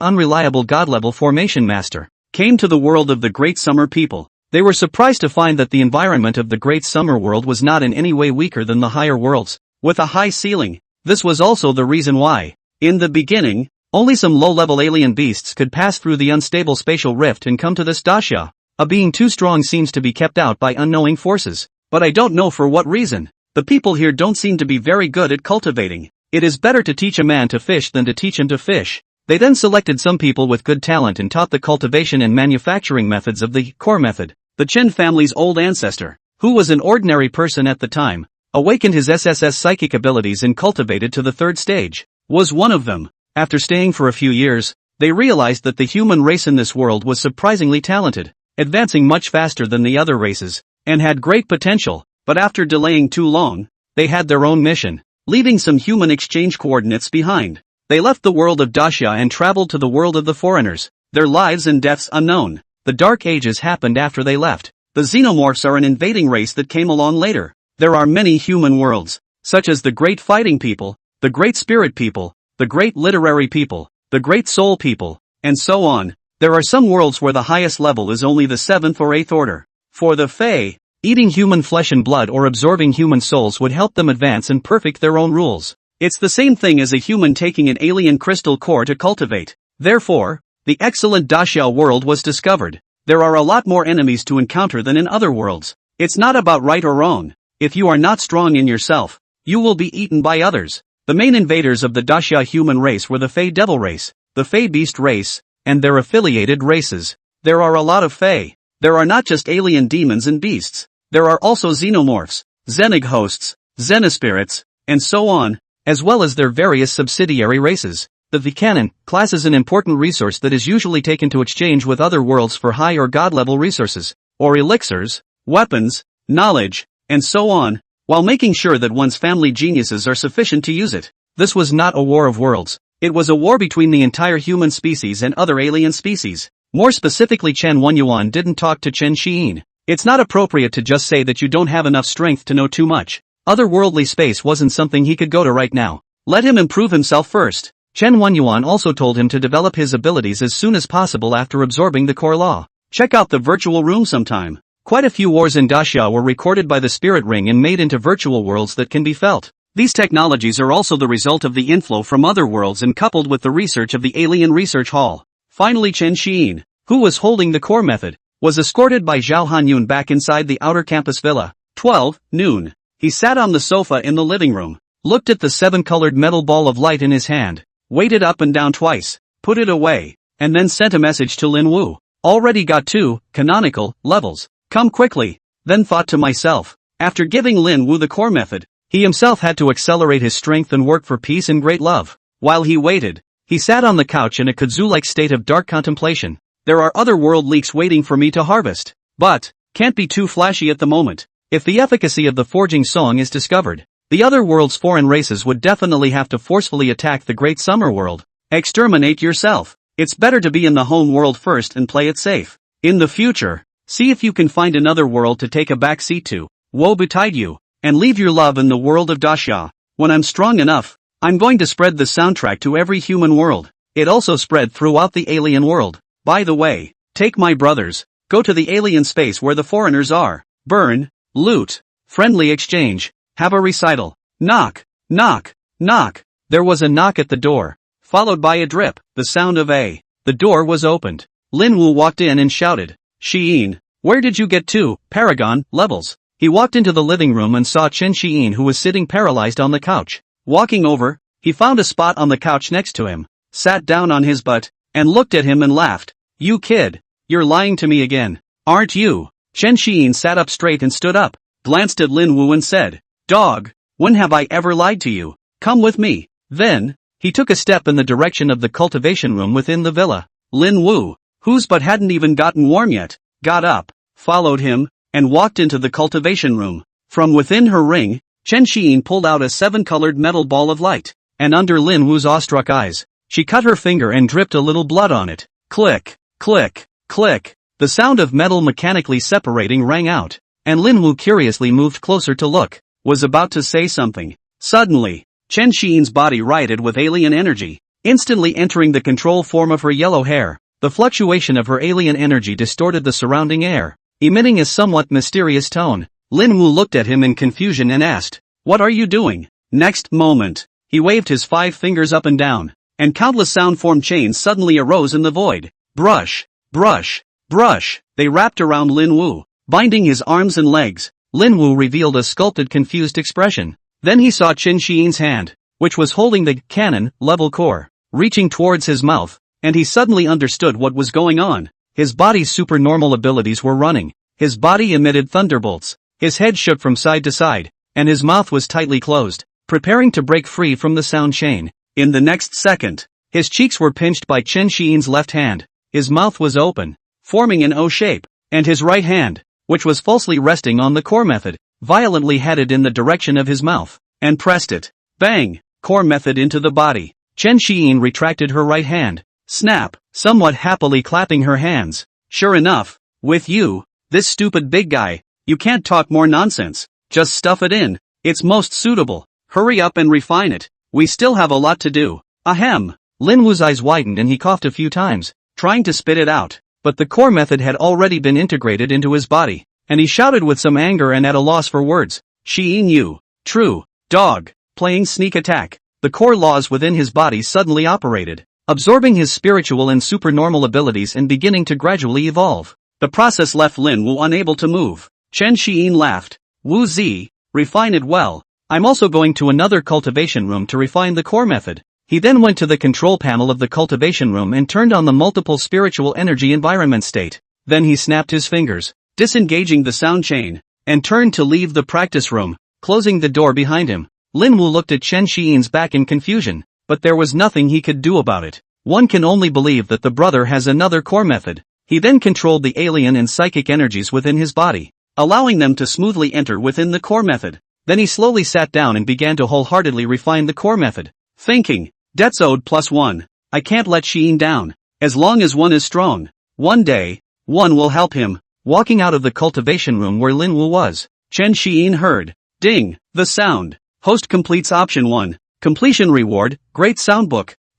unreliable god-level formation master, came to the world of the Great Summer people. They were surprised to find that the environment of the Great Summer world was not in any way weaker than the higher worlds, with a high ceiling. This was also the reason why, in the beginning, only some low-level alien beasts could pass through the unstable spatial rift and come to this Daxia. A being too strong seems to be kept out by unknowing forces, but I don't know for what reason. The people here don't seem to be very good at cultivating. It is better to teach a man to fish than to teach him to fish. They then selected some people with good talent and taught the cultivation and manufacturing methods of the core method. The Chen family's old ancestor, who was an ordinary person at the time, awakened his SSS psychic abilities and cultivated to the third stage, was one of them. After staying for a few years, they realized that the human race in this world was surprisingly talented, advancing much faster than the other races, and had great potential, but after delaying too long, they had their own mission, leaving some human exchange coordinates behind. They left the world of Daxia and traveled to the world of the foreigners, their lives and deaths unknown. The Dark Ages happened after they left. The Xenomorphs are an invading race that came along later. There are many human worlds, such as the Great Fighting People, the Great Spirit People, the Great Literary People, the Great Soul People, and so on. There are some worlds where the highest level is only the 7th or 8th order. For the Fae, eating human flesh and blood or absorbing human souls would help them advance and perfect their own rules. It's the same thing as a human taking an alien crystal core to cultivate. Therefore, the excellent Daxia world was discovered. There are a lot more enemies to encounter than in other worlds. It's not about right or wrong. If you are not strong in yourself, you will be eaten by others. The main invaders of the Daxia human race were the Fey Devil race, the Fey Beast race, and their affiliated races. There are a lot of Fey. There are not just alien demons and beasts. There are also xenomorphs, xenig hosts, xenospirits, and so on, as well as their various subsidiary races. The Vikanon class is an important resource that is usually taken to exchange with other worlds for high or god-level resources, or elixirs, weapons, knowledge, and so on, while making sure that one's family geniuses are sufficient to use it. This was not a war of worlds. It was a war between the entire human species and other alien species. More specifically, Chen Wanyuan didn't talk to Chen Xiyin. It's not appropriate to just say that you don't have enough strength to know too much. Otherworldly space wasn't something he could go to right now. Let him improve himself first. Chen Wenyuan also told him to develop his abilities as soon as possible after absorbing the core law. Check out the virtual room sometime. Quite a few wars in Daxia were recorded by the spirit ring and made into virtual worlds that can be felt. These technologies are also the result of the inflow from other worlds and coupled with the research of the Alien Research Hall. Finally, Chen Xiyin, who was holding the core method, was escorted by Zhao Hanyun back inside the outer campus villa. 12 noon. He sat on the sofa in the living room, looked at the 7-colored metal ball of light in his hand, weighted up and down twice, put it away, and then sent a message to Lin Wu. Already got 2 canonical levels. Come quickly. Then thought to myself, after giving Lin Wu the core method, he himself had to accelerate his strength and work for peace and great love. While he waited, he sat on the couch in a kudzu-like state of dark contemplation. There are other world leaks waiting for me to harvest. But, can't be too flashy at the moment. If the efficacy of the forging song is discovered, the other world's foreign races would definitely have to forcefully attack the Great Summer World. Exterminate yourself. It's better to be in the home world first and play it safe. In the future, see if you can find another world to take a back seat to. Woe betide you. And leave your love in the world of Daxia. When I'm strong enough, I'm going to spread the soundtrack to every human world. It also spread throughout the alien world. By the way, take my brothers, go to the alien space where the foreigners are. Burn, loot, friendly exchange, have a recital. Knock, knock, knock. There was a knock at the door, followed by a drip, the sound of a. The door was opened. Lin Wu walked in and shouted, Xiyin, where did you get to, Paragon, levels? He walked into the living room and saw Chen Xiyin, who was sitting paralyzed on the couch. Walking over, he found a spot on the couch next to him, sat down on his butt, and looked at him and laughed. You kid, you're lying to me again, aren't you? Chen Xiyin sat up straight and stood up, glanced at Lin Wu and said, Dog, when have I ever lied to you? Come with me. Then, he took a step in the direction of the cultivation room within the villa. Lin Wu, whose butt hadn't even gotten warm yet, got up, followed him, and walked into the cultivation room. From within her ring, Chen Xiyin pulled out a 7-colored metal ball of light, and under Lin Wu's awestruck eyes, she cut her finger and dripped a little blood on it. Click, click, click. The sound of metal mechanically separating rang out, and Lin Wu curiously moved closer to look, was about to say something. Suddenly, Chen Xiyin's body rioted with alien energy, instantly entering the control form of her yellow hair. The fluctuation of her alien energy distorted the surrounding air, emitting a somewhat mysterious tone. Lin Wu looked at him in confusion and asked, What are you doing? Next moment, he waved his 5 fingers up and down, and countless sound-formed chains suddenly arose in the void. Brush, brush, brush. They wrapped around Lin Wu, binding his arms and legs. Lin Wu revealed a sculpted, confused expression. Then he saw Chen Xiyin's hand, which was holding the cannon level core, reaching towards his mouth, and he suddenly understood what was going on. His body's supernormal abilities were running. His body emitted thunderbolts. His head shook from side to side, and his mouth was tightly closed, preparing to break free from the sound chain. In the next second, his cheeks were pinched by Chen Xiyin's left hand. His mouth was open, forming an O shape, and his right hand, which was falsely resting on the core method, violently headed in the direction of his mouth, and pressed it. Bang! Core method into the body. Chen Xiyin retracted her right hand. Snap! Somewhat happily clapping her hands. Sure enough, with you, this stupid big guy, you can't talk more nonsense. Just stuff it in. It's most suitable. Hurry up and refine it. We still have a lot to do. Ahem. Lin Wu's eyes widened and he coughed a few times, trying to spit it out. But the core method had already been integrated into his body, and he shouted with some anger and at a loss for words. Xiyin you. True. Dog. Playing sneak attack. The core laws within his body suddenly operated, absorbing his spiritual and supernormal abilities and beginning to gradually evolve. The process left Lin Wu unable to move. Chen Xiyin laughed. Wu Zi, refine it well. I'm also going to another cultivation room to refine the core method. He then went to the control panel of the cultivation room and turned on the multiple spiritual energy environment state. Then he snapped his fingers, disengaging the sound chain, and turned to leave the practice room, closing the door behind him. Lin Wu looked at Chen Xiyin's back in confusion, but there was nothing he could do about it. One can only believe that the brother has another core method. He then controlled the alien and psychic energies within his body, allowing them to smoothly enter within the core method. Then he slowly sat down and began to wholeheartedly refine the core method, thinking, Debts owed +1. I can't let Xiyin down. As long as one is strong, one day, one will help him. Walking out of the cultivation room where Lin Wu was, Chen Xiyin heard, ding, the sound. Host completes option 1. Completion reward, Great Soundbook.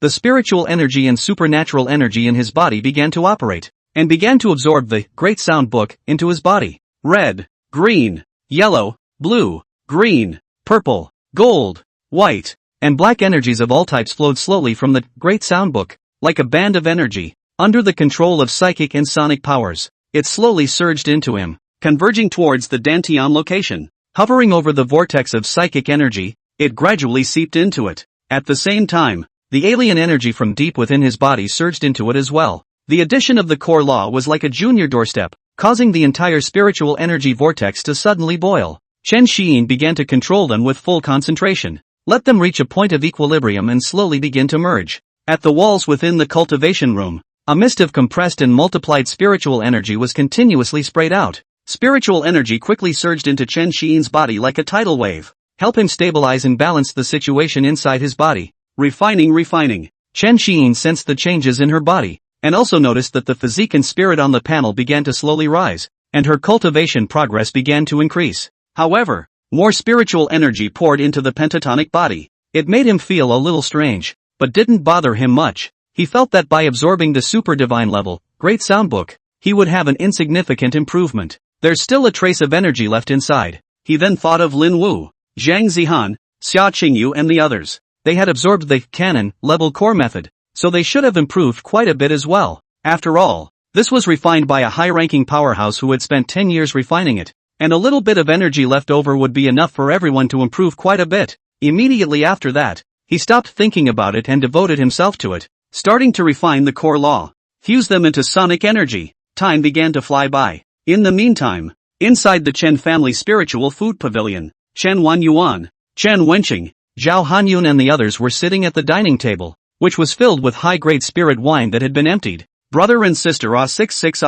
the spiritual energy and supernatural energy in his body began to operate, and began to absorb the Great Sound Book into his body. Red, green, yellow, blue, green, purple, gold, white, and black energies of all types flowed slowly from the Great Sound Book, like a band of energy. Under the control of psychic and sonic powers, it slowly surged into him, converging towards the Dantian location. Hovering over the vortex of psychic energy, it gradually seeped into it. At the same time, the alien energy from deep within his body surged into it as well. The addition of the core law was like a junior doorstep, causing the entire spiritual energy vortex to suddenly boil. Chen Xiyin began to control them with full concentration. Let them reach a point of equilibrium and slowly begin to merge. At the walls within the cultivation room, a mist of compressed and multiplied spiritual energy was continuously sprayed out. Spiritual energy quickly surged into Chen Xiyin's body like a tidal wave. Help him stabilize and balance the situation inside his body. Refining. Chen Xiyin sensed the changes in her body, and also noticed that the physique and spirit on the panel began to slowly rise, and her cultivation progress began to increase. However, more spiritual energy poured into the pentatonic body. It made him feel a little strange, but didn't bother him much. He felt that by absorbing the super divine level, Great Sound Book, he would have an insignificant improvement. There's still a trace of energy left inside. He then thought of Lin Wu, Zhang Zihan, Xia Qingyu and the others. They had absorbed the canon level core method, so they should have improved quite a bit as well. After all, this was refined by a high-ranking powerhouse who had spent 10 years refining it, and a little bit of energy left over would be enough for everyone to improve quite a bit. Immediately after that, he stopped thinking about it and devoted himself to it, starting to refine the core law, fuse them into sonic energy. Time began to fly by. In the meantime, inside the Chen family spiritual food pavilion, Chen Wanyuan, Chen Wenqing, Zhao Hanyun and the others were sitting at the dining table, which was filled with high-grade spirit wine that had been emptied. Brother and sister 66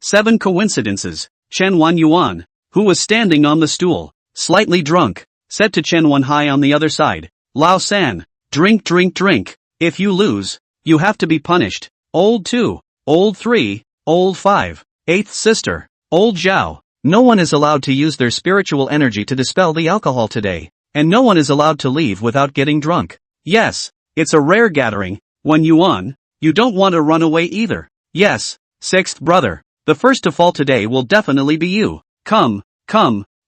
7 coincidences. Chen Wanyuan, who was standing on the stool, slightly drunk, said to Chen Wenhai on the other side, Lao San, drink. If you lose, you have to be punished. Old 2, Old 3, Old 5, 8th sister, Old Zhao. No one is allowed to use their spiritual energy to dispel the alcohol today, and no one is allowed to leave without getting drunk. Yes, it's a rare gathering. When you don't want to run away either. Yes, 6th brother, the first to fall today will definitely be you. Come,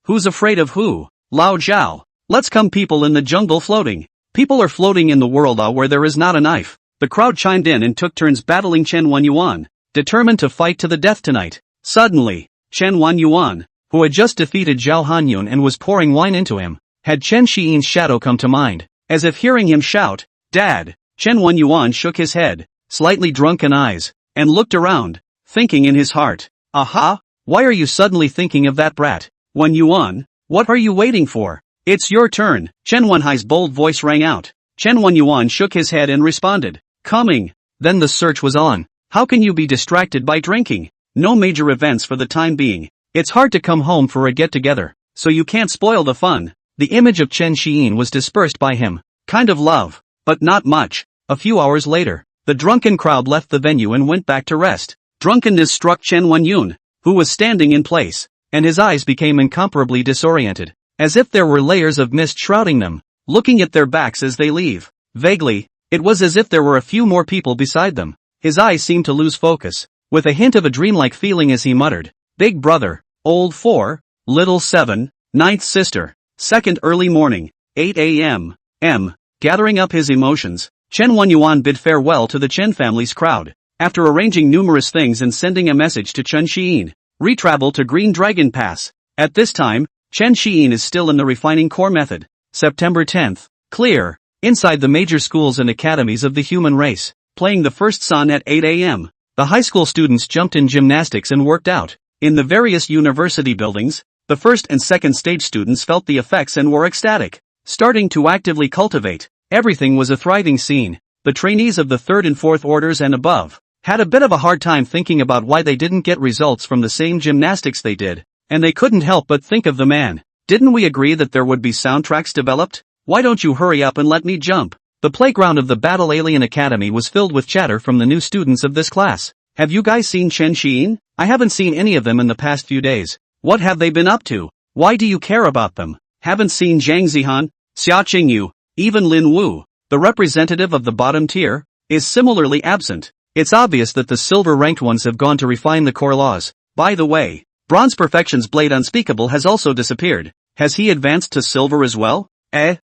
who's afraid of who? Lao Zhao. Let's come people in the jungle floating. People are floating in the world where there is not a knife. The crowd chimed in and took turns battling Chen Wanyuan, determined to fight to the death tonight. Suddenly, Chen Wanyuan, who had just defeated Zhao Hanyun and was pouring wine into him, had Chen Xiyin's shadow come to mind. As if hearing him shout, Dad, Chen Wanyuan shook his head, slightly drunken eyes, and looked around, thinking in his heart, Aha, why are you suddenly thinking of that brat? Wanyuan, what are you waiting for? It's your turn. Chen Wenhai's bold voice rang out. Chen Wanyuan shook his head and responded, Coming. Then the search was on. How can you be distracted by drinking? No major events for the time being. It's hard to come home for a get-together, so you can't spoil the fun. The image of Chen Xiyin was dispersed by him. Kind of love, but not much. A few hours later, the drunken crowd left the venue and went back to rest. Drunkenness struck Chen Wenyun, who was standing in place, and his eyes became incomparably disoriented, as if there were layers of mist shrouding them, looking at their backs as they leave. Vaguely, it was as if there were a few more people beside them. His eyes seemed to lose focus, with a hint of a dreamlike feeling as he muttered, Big brother, old 4, little 7, 9th sister, 2nd early morning, 8 a.m. Gathering up his emotions, Chen Wenyuan bid farewell to the Chen family's crowd. After arranging numerous things and sending a message to Chen Xiyin, retravel to Green Dragon Pass. At this time, Chen Xiyin is still in the refining core method. September 10th. Clear. Inside the major schools and academies of the human race, playing the first sun at 8 a.m. The high school students jumped in gymnastics and worked out. In the various university buildings, the first and second stage students felt the effects and were ecstatic. Starting to actively cultivate, everything was a thriving scene. The trainees of the third and fourth orders and above had a bit of a hard time thinking about why they didn't get results from the same gymnastics they did, and they couldn't help but think of the man. Didn't we agree that there would be soundtracks developed? Why don't you hurry up and let me jump? The playground of the Battle Alien Academy was filled with chatter from the new students of this class. Have you guys seen Chen Xiyin? I haven't seen any of them in the past few days. What have they been up to? Why do you care about them? Haven't seen Zhang Zihan, Xia Qingyu, even Lin Wu, the representative of the bottom tier? is similarly absent. It's obvious that the silver-ranked ones have gone to refine the core laws. By the way, Bronze Perfection's Blade Unspeakable has also disappeared. Has he advanced to silver as well?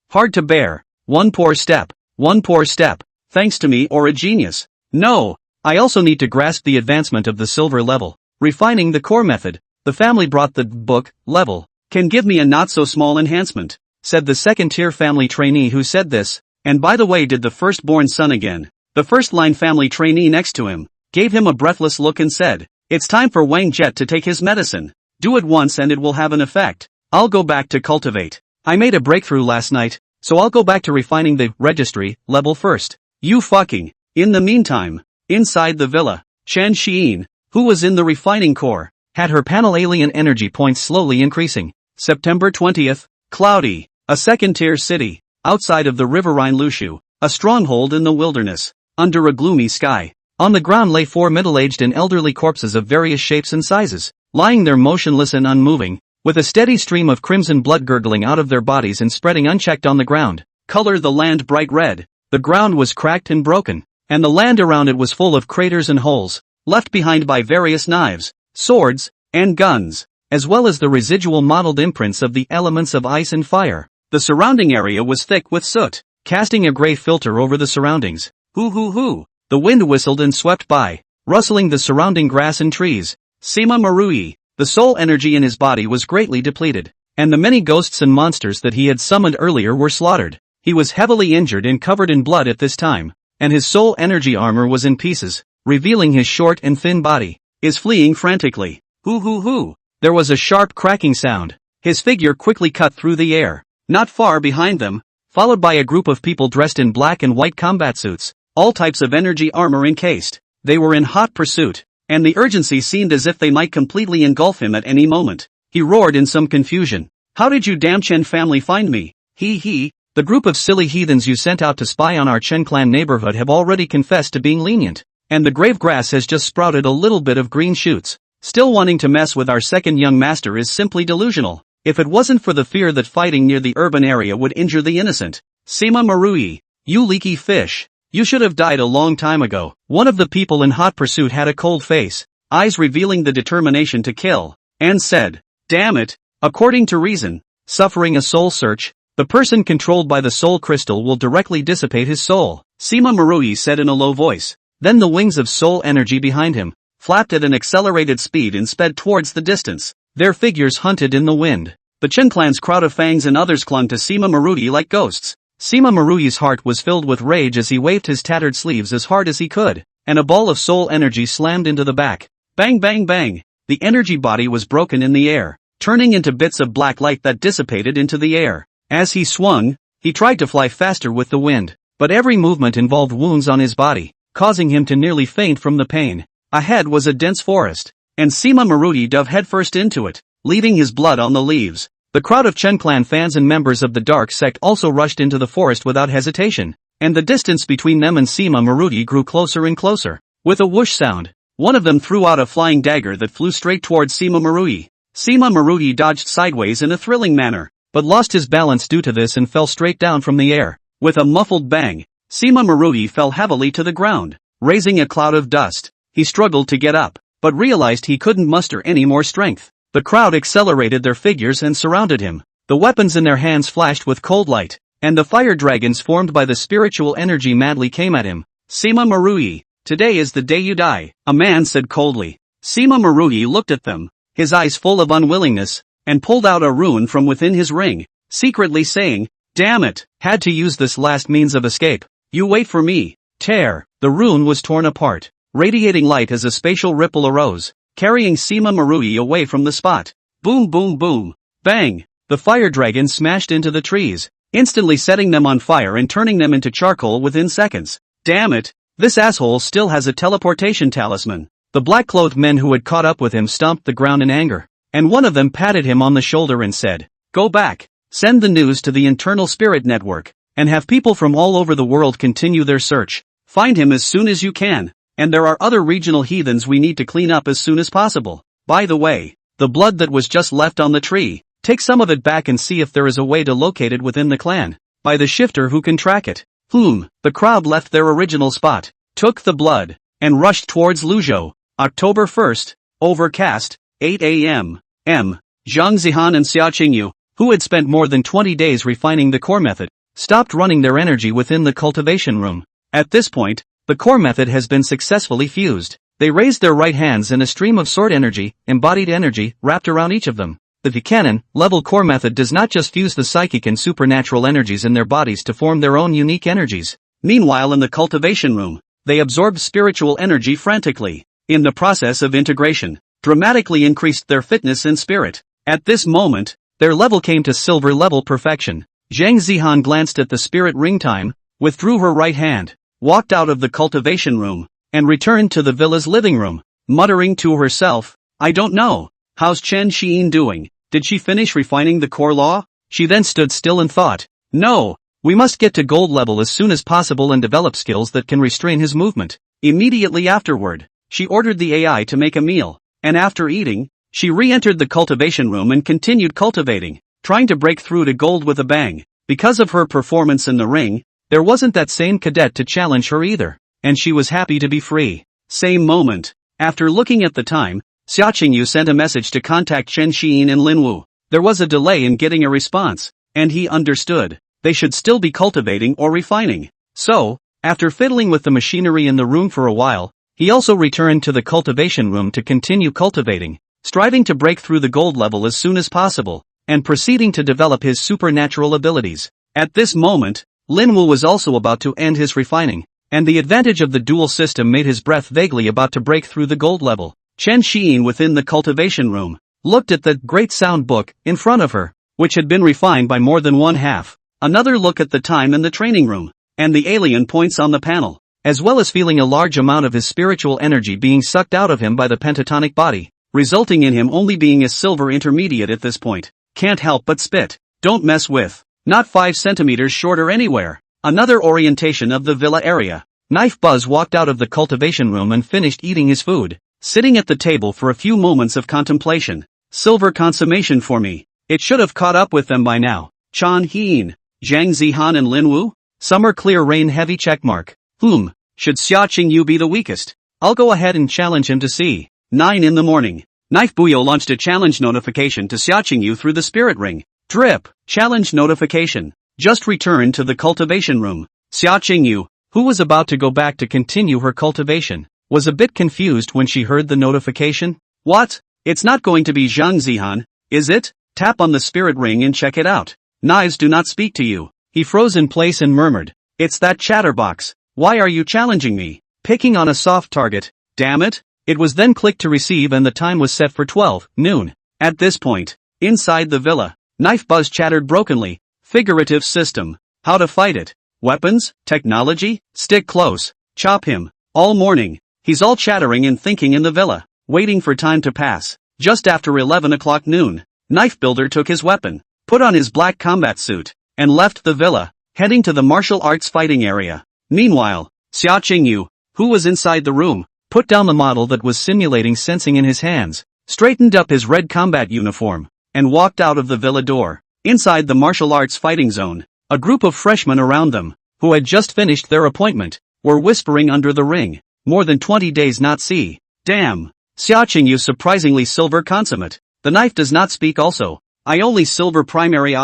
Hard to bear. One poor step. Thanks to me or a genius. No. I also need to grasp the advancement of the silver level. Refining the core method. The family brought the book level. Can give me a not-so-small enhancement, said the second-tier family trainee who said this, and by the way did the firstborn son again. The first-line family trainee next to him gave him a breathless look and said, "It's time for Wang Jet to take his medicine. Do it once and it will have an effect. I'll go back to cultivate. I made a breakthrough last night, so I'll go back to refining the registry level first. You fucking." In the meantime, inside the villa, Chen Xiyin, who was in the refining core, had her panel alien energy points slowly increasing. September 20th, cloudy, a second-tier city, outside of the riverine Lushu, a stronghold in the wilderness, under a gloomy sky. On the ground lay 4 middle-aged and elderly corpses of various shapes and sizes, lying there motionless and unmoving, with a steady stream of crimson blood gurgling out of their bodies and spreading unchecked on the ground. Color the land bright red. The ground was cracked and broken, and the land around it was full of craters and holes, left behind by various knives, swords, and guns, as well as the residual mottled imprints of the elements of ice and fire. The surrounding area was thick with soot, casting a gray filter over the surroundings. Hoo. The wind whistled and swept by, rustling the surrounding grass and trees. Sima Marui, the soul energy in his body was greatly depleted, and the many ghosts and monsters that he had summoned earlier were slaughtered. He was heavily injured and covered in blood at this time, and his soul energy armor was in pieces, revealing his short and thin body. Is fleeing frantically. Hoo. There was a sharp cracking sound. His figure quickly cut through the air. Not far behind them, followed by a group of people dressed in black and white combat suits, all types of energy armor encased. They were in hot pursuit, and the urgency seemed as if they might completely engulf him at any moment. He roared in some confusion. "How did you damn Chen family find me? The group of silly heathens you sent out to spy on our Chen clan neighborhood have already confessed to being lenient, and the grave grass has just sprouted a little bit of green shoots. Still wanting to mess with our second young master is simply delusional. If it wasn't for the fear that fighting near the urban area would injure the innocent. Sima Marui, you leaky fish. You should have died a long time ago." One of the people in hot pursuit had a cold face, eyes revealing the determination to kill, and said, "Damn it, according to reason, suffering a soul search, the person controlled by the soul crystal will directly dissipate his soul." Sima Marui said in a low voice. Then the wings of soul energy behind him flapped at an accelerated speed and sped towards the distance. Their figures hunted in the wind. The Chen clan's crowd of fangs and others clung to Sima Marui like ghosts. Sima Marui's heart was filled with rage as he waved his tattered sleeves as hard as he could, and a ball of soul energy slammed into the back. Bang bang bang! The energy body was broken in the air, turning into bits of black light that dissipated into the air. As he swung, he tried to fly faster with the wind, but every movement involved wounds on his body, causing him to nearly faint from the pain. Ahead was a dense forest, and Sima Marui dove headfirst into it, leaving his blood on the leaves. The crowd of Chen clan fans and members of the dark sect also rushed into the forest without hesitation, and the distance between them and Sima Marui grew closer and closer. With a whoosh sound, one of them threw out a flying dagger that flew straight towards Sima Marui. Sima Marui dodged sideways in a thrilling manner, but lost his balance due to this and fell straight down from the air. With a muffled bang, Sima Marui fell heavily to the ground, raising a cloud of dust. He struggled to get up, but realized he couldn't muster any more strength. The crowd accelerated their figures and surrounded him. The weapons in their hands flashed with cold light, and the fire dragons formed by the spiritual energy madly came at him. "Sima Marui, today is the day you die," a man said coldly. Sima Marui looked at them, his eyes full of unwillingness, and pulled out a rune from within his ring, secretly saying, "Damn it, had to use this last means of escape. You wait for me." Tear. The rune was torn apart, radiating light as a spatial ripple arose, carrying Sima Marui away from the spot. Boom boom boom. Bang! The fire dragon smashed into the trees, instantly setting them on fire and turning them into charcoal within seconds. Damn it, this asshole still has a teleportation talisman. The black-clothed men who had caught up with him stomped the ground in anger, and one of them patted him on the shoulder and said, "Go back, send the news to the internal spirit network, and have people from all over the world continue their search. Find him as soon as you can. And there are other regional heathens we need to clean up as soon as possible. By the way, the blood that was just left on the tree, take some of it back and see if there is a way to locate it within the clan. By the shifter who can track it. The crowd left their original spot, took the blood, and rushed towards Luzhou. October 1st, overcast, 8 a.m. Zhang Zihan and Xia Qingyu, who had spent more than 20 days refining the core method, stopped running their energy within the cultivation room. At this point, the core method has been successfully fused. They raised their right hands and a stream of sword energy, embodied energy, wrapped around each of them. The Vikanon level core method does not just fuse the psychic and supernatural energies in their bodies to form their own unique energies. Meanwhile, in the cultivation room, they absorbed spiritual energy frantically. In the process of integration, dramatically increased their fitness and spirit. At this moment, their level came to silver level perfection. Zhang Zihan glanced at the spirit ring time, withdrew her right hand, walked out of the cultivation room, and returned to the villa's living room, muttering to herself, "I don't know. How's Chen Xiyin doing? Did she finish refining the core law?" She then stood still and thought, "No, we must get to gold level as soon as possible and develop skills that can restrain his movement." Immediately afterward, she ordered the AI to make a meal, and after eating, she re-entered the cultivation room and continued cultivating, trying to break through to gold with a bang. Because of her performance in the ring, there wasn't that same cadet to challenge her either, and she was happy to be free. Same moment, after looking at the time, Xia Qingyu sent a message to contact Chen Xiyin and Lin Wu. There was a delay in getting a response, and he understood. They should still be cultivating or refining. So, after fiddling with the machinery in the room for a while, he also returned to the cultivation room to continue cultivating, striving to break through the gold level as soon as possible, and proceeding to develop his supernatural abilities. At this moment, Lin Wu was also about to end his refining, and the advantage of the dual system made his breath vaguely about to break through the gold level. Chen Xiyin within the cultivation room, looked at the great sound book in front of her, which had been refined by more than one half. Another look at the time in the training room, and the alien points on the panel, as well as feeling a large amount of his spiritual energy being sucked out of him by the pentatonic body, resulting in him only being a silver intermediate at this point. Can't help but spit. Don't mess with. Not 5 centimeters shorter anywhere. Another orientation of the villa area. Knife Buzz walked out of the cultivation room and finished eating his food, sitting at the table for a few moments of contemplation. Silver consummation for me. It should have caught up with them by now. Chan Hien, Zhang Zihan and Lin Wu? Summer clear rain heavy checkmark. Should Xia Qingyu be the weakest? I'll go ahead and challenge him to see. 9 in the morning. Knife Buyo launched a challenge notification to Xia Qingyu through the spirit ring. Drip. Challenge notification. Just returned to the cultivation room. Xia Qingyu, who was about to go back to continue her cultivation, was a bit confused when she heard the notification. What? It's not going to be Zhang Zihan, is it? Tap on the spirit ring and check it out. Knives do not speak to you. He froze in place and murmured, "It's that chatterbox. Why are you challenging me?" Picking on a soft target. Damn it. It was then clicked to receive and the time was set for 12 noon. At this point, inside the villa, Knife Buzz chattered brokenly. Figurative system. How to fight it? Weapons? Technology? Stick close. Chop him. All morning, he's all chattering and thinking in the villa, waiting for time to pass. Just after 11 o'clock noon, Knife Builder took his weapon, put on his black combat suit, and left the villa, heading to the martial arts fighting area. Meanwhile, Xia Qingyu, who was inside the room, put down the model that was simulating sensing in his hands, straightened up his red combat uniform, and walked out of the villa door. Inside the martial arts fighting zone, a group of freshmen around them, who had just finished their appointment, were whispering under the ring. More than 20 days not see. Damn. Xia Qingyu surprisingly silver consummate. The knife does not speak also. I only silver primary.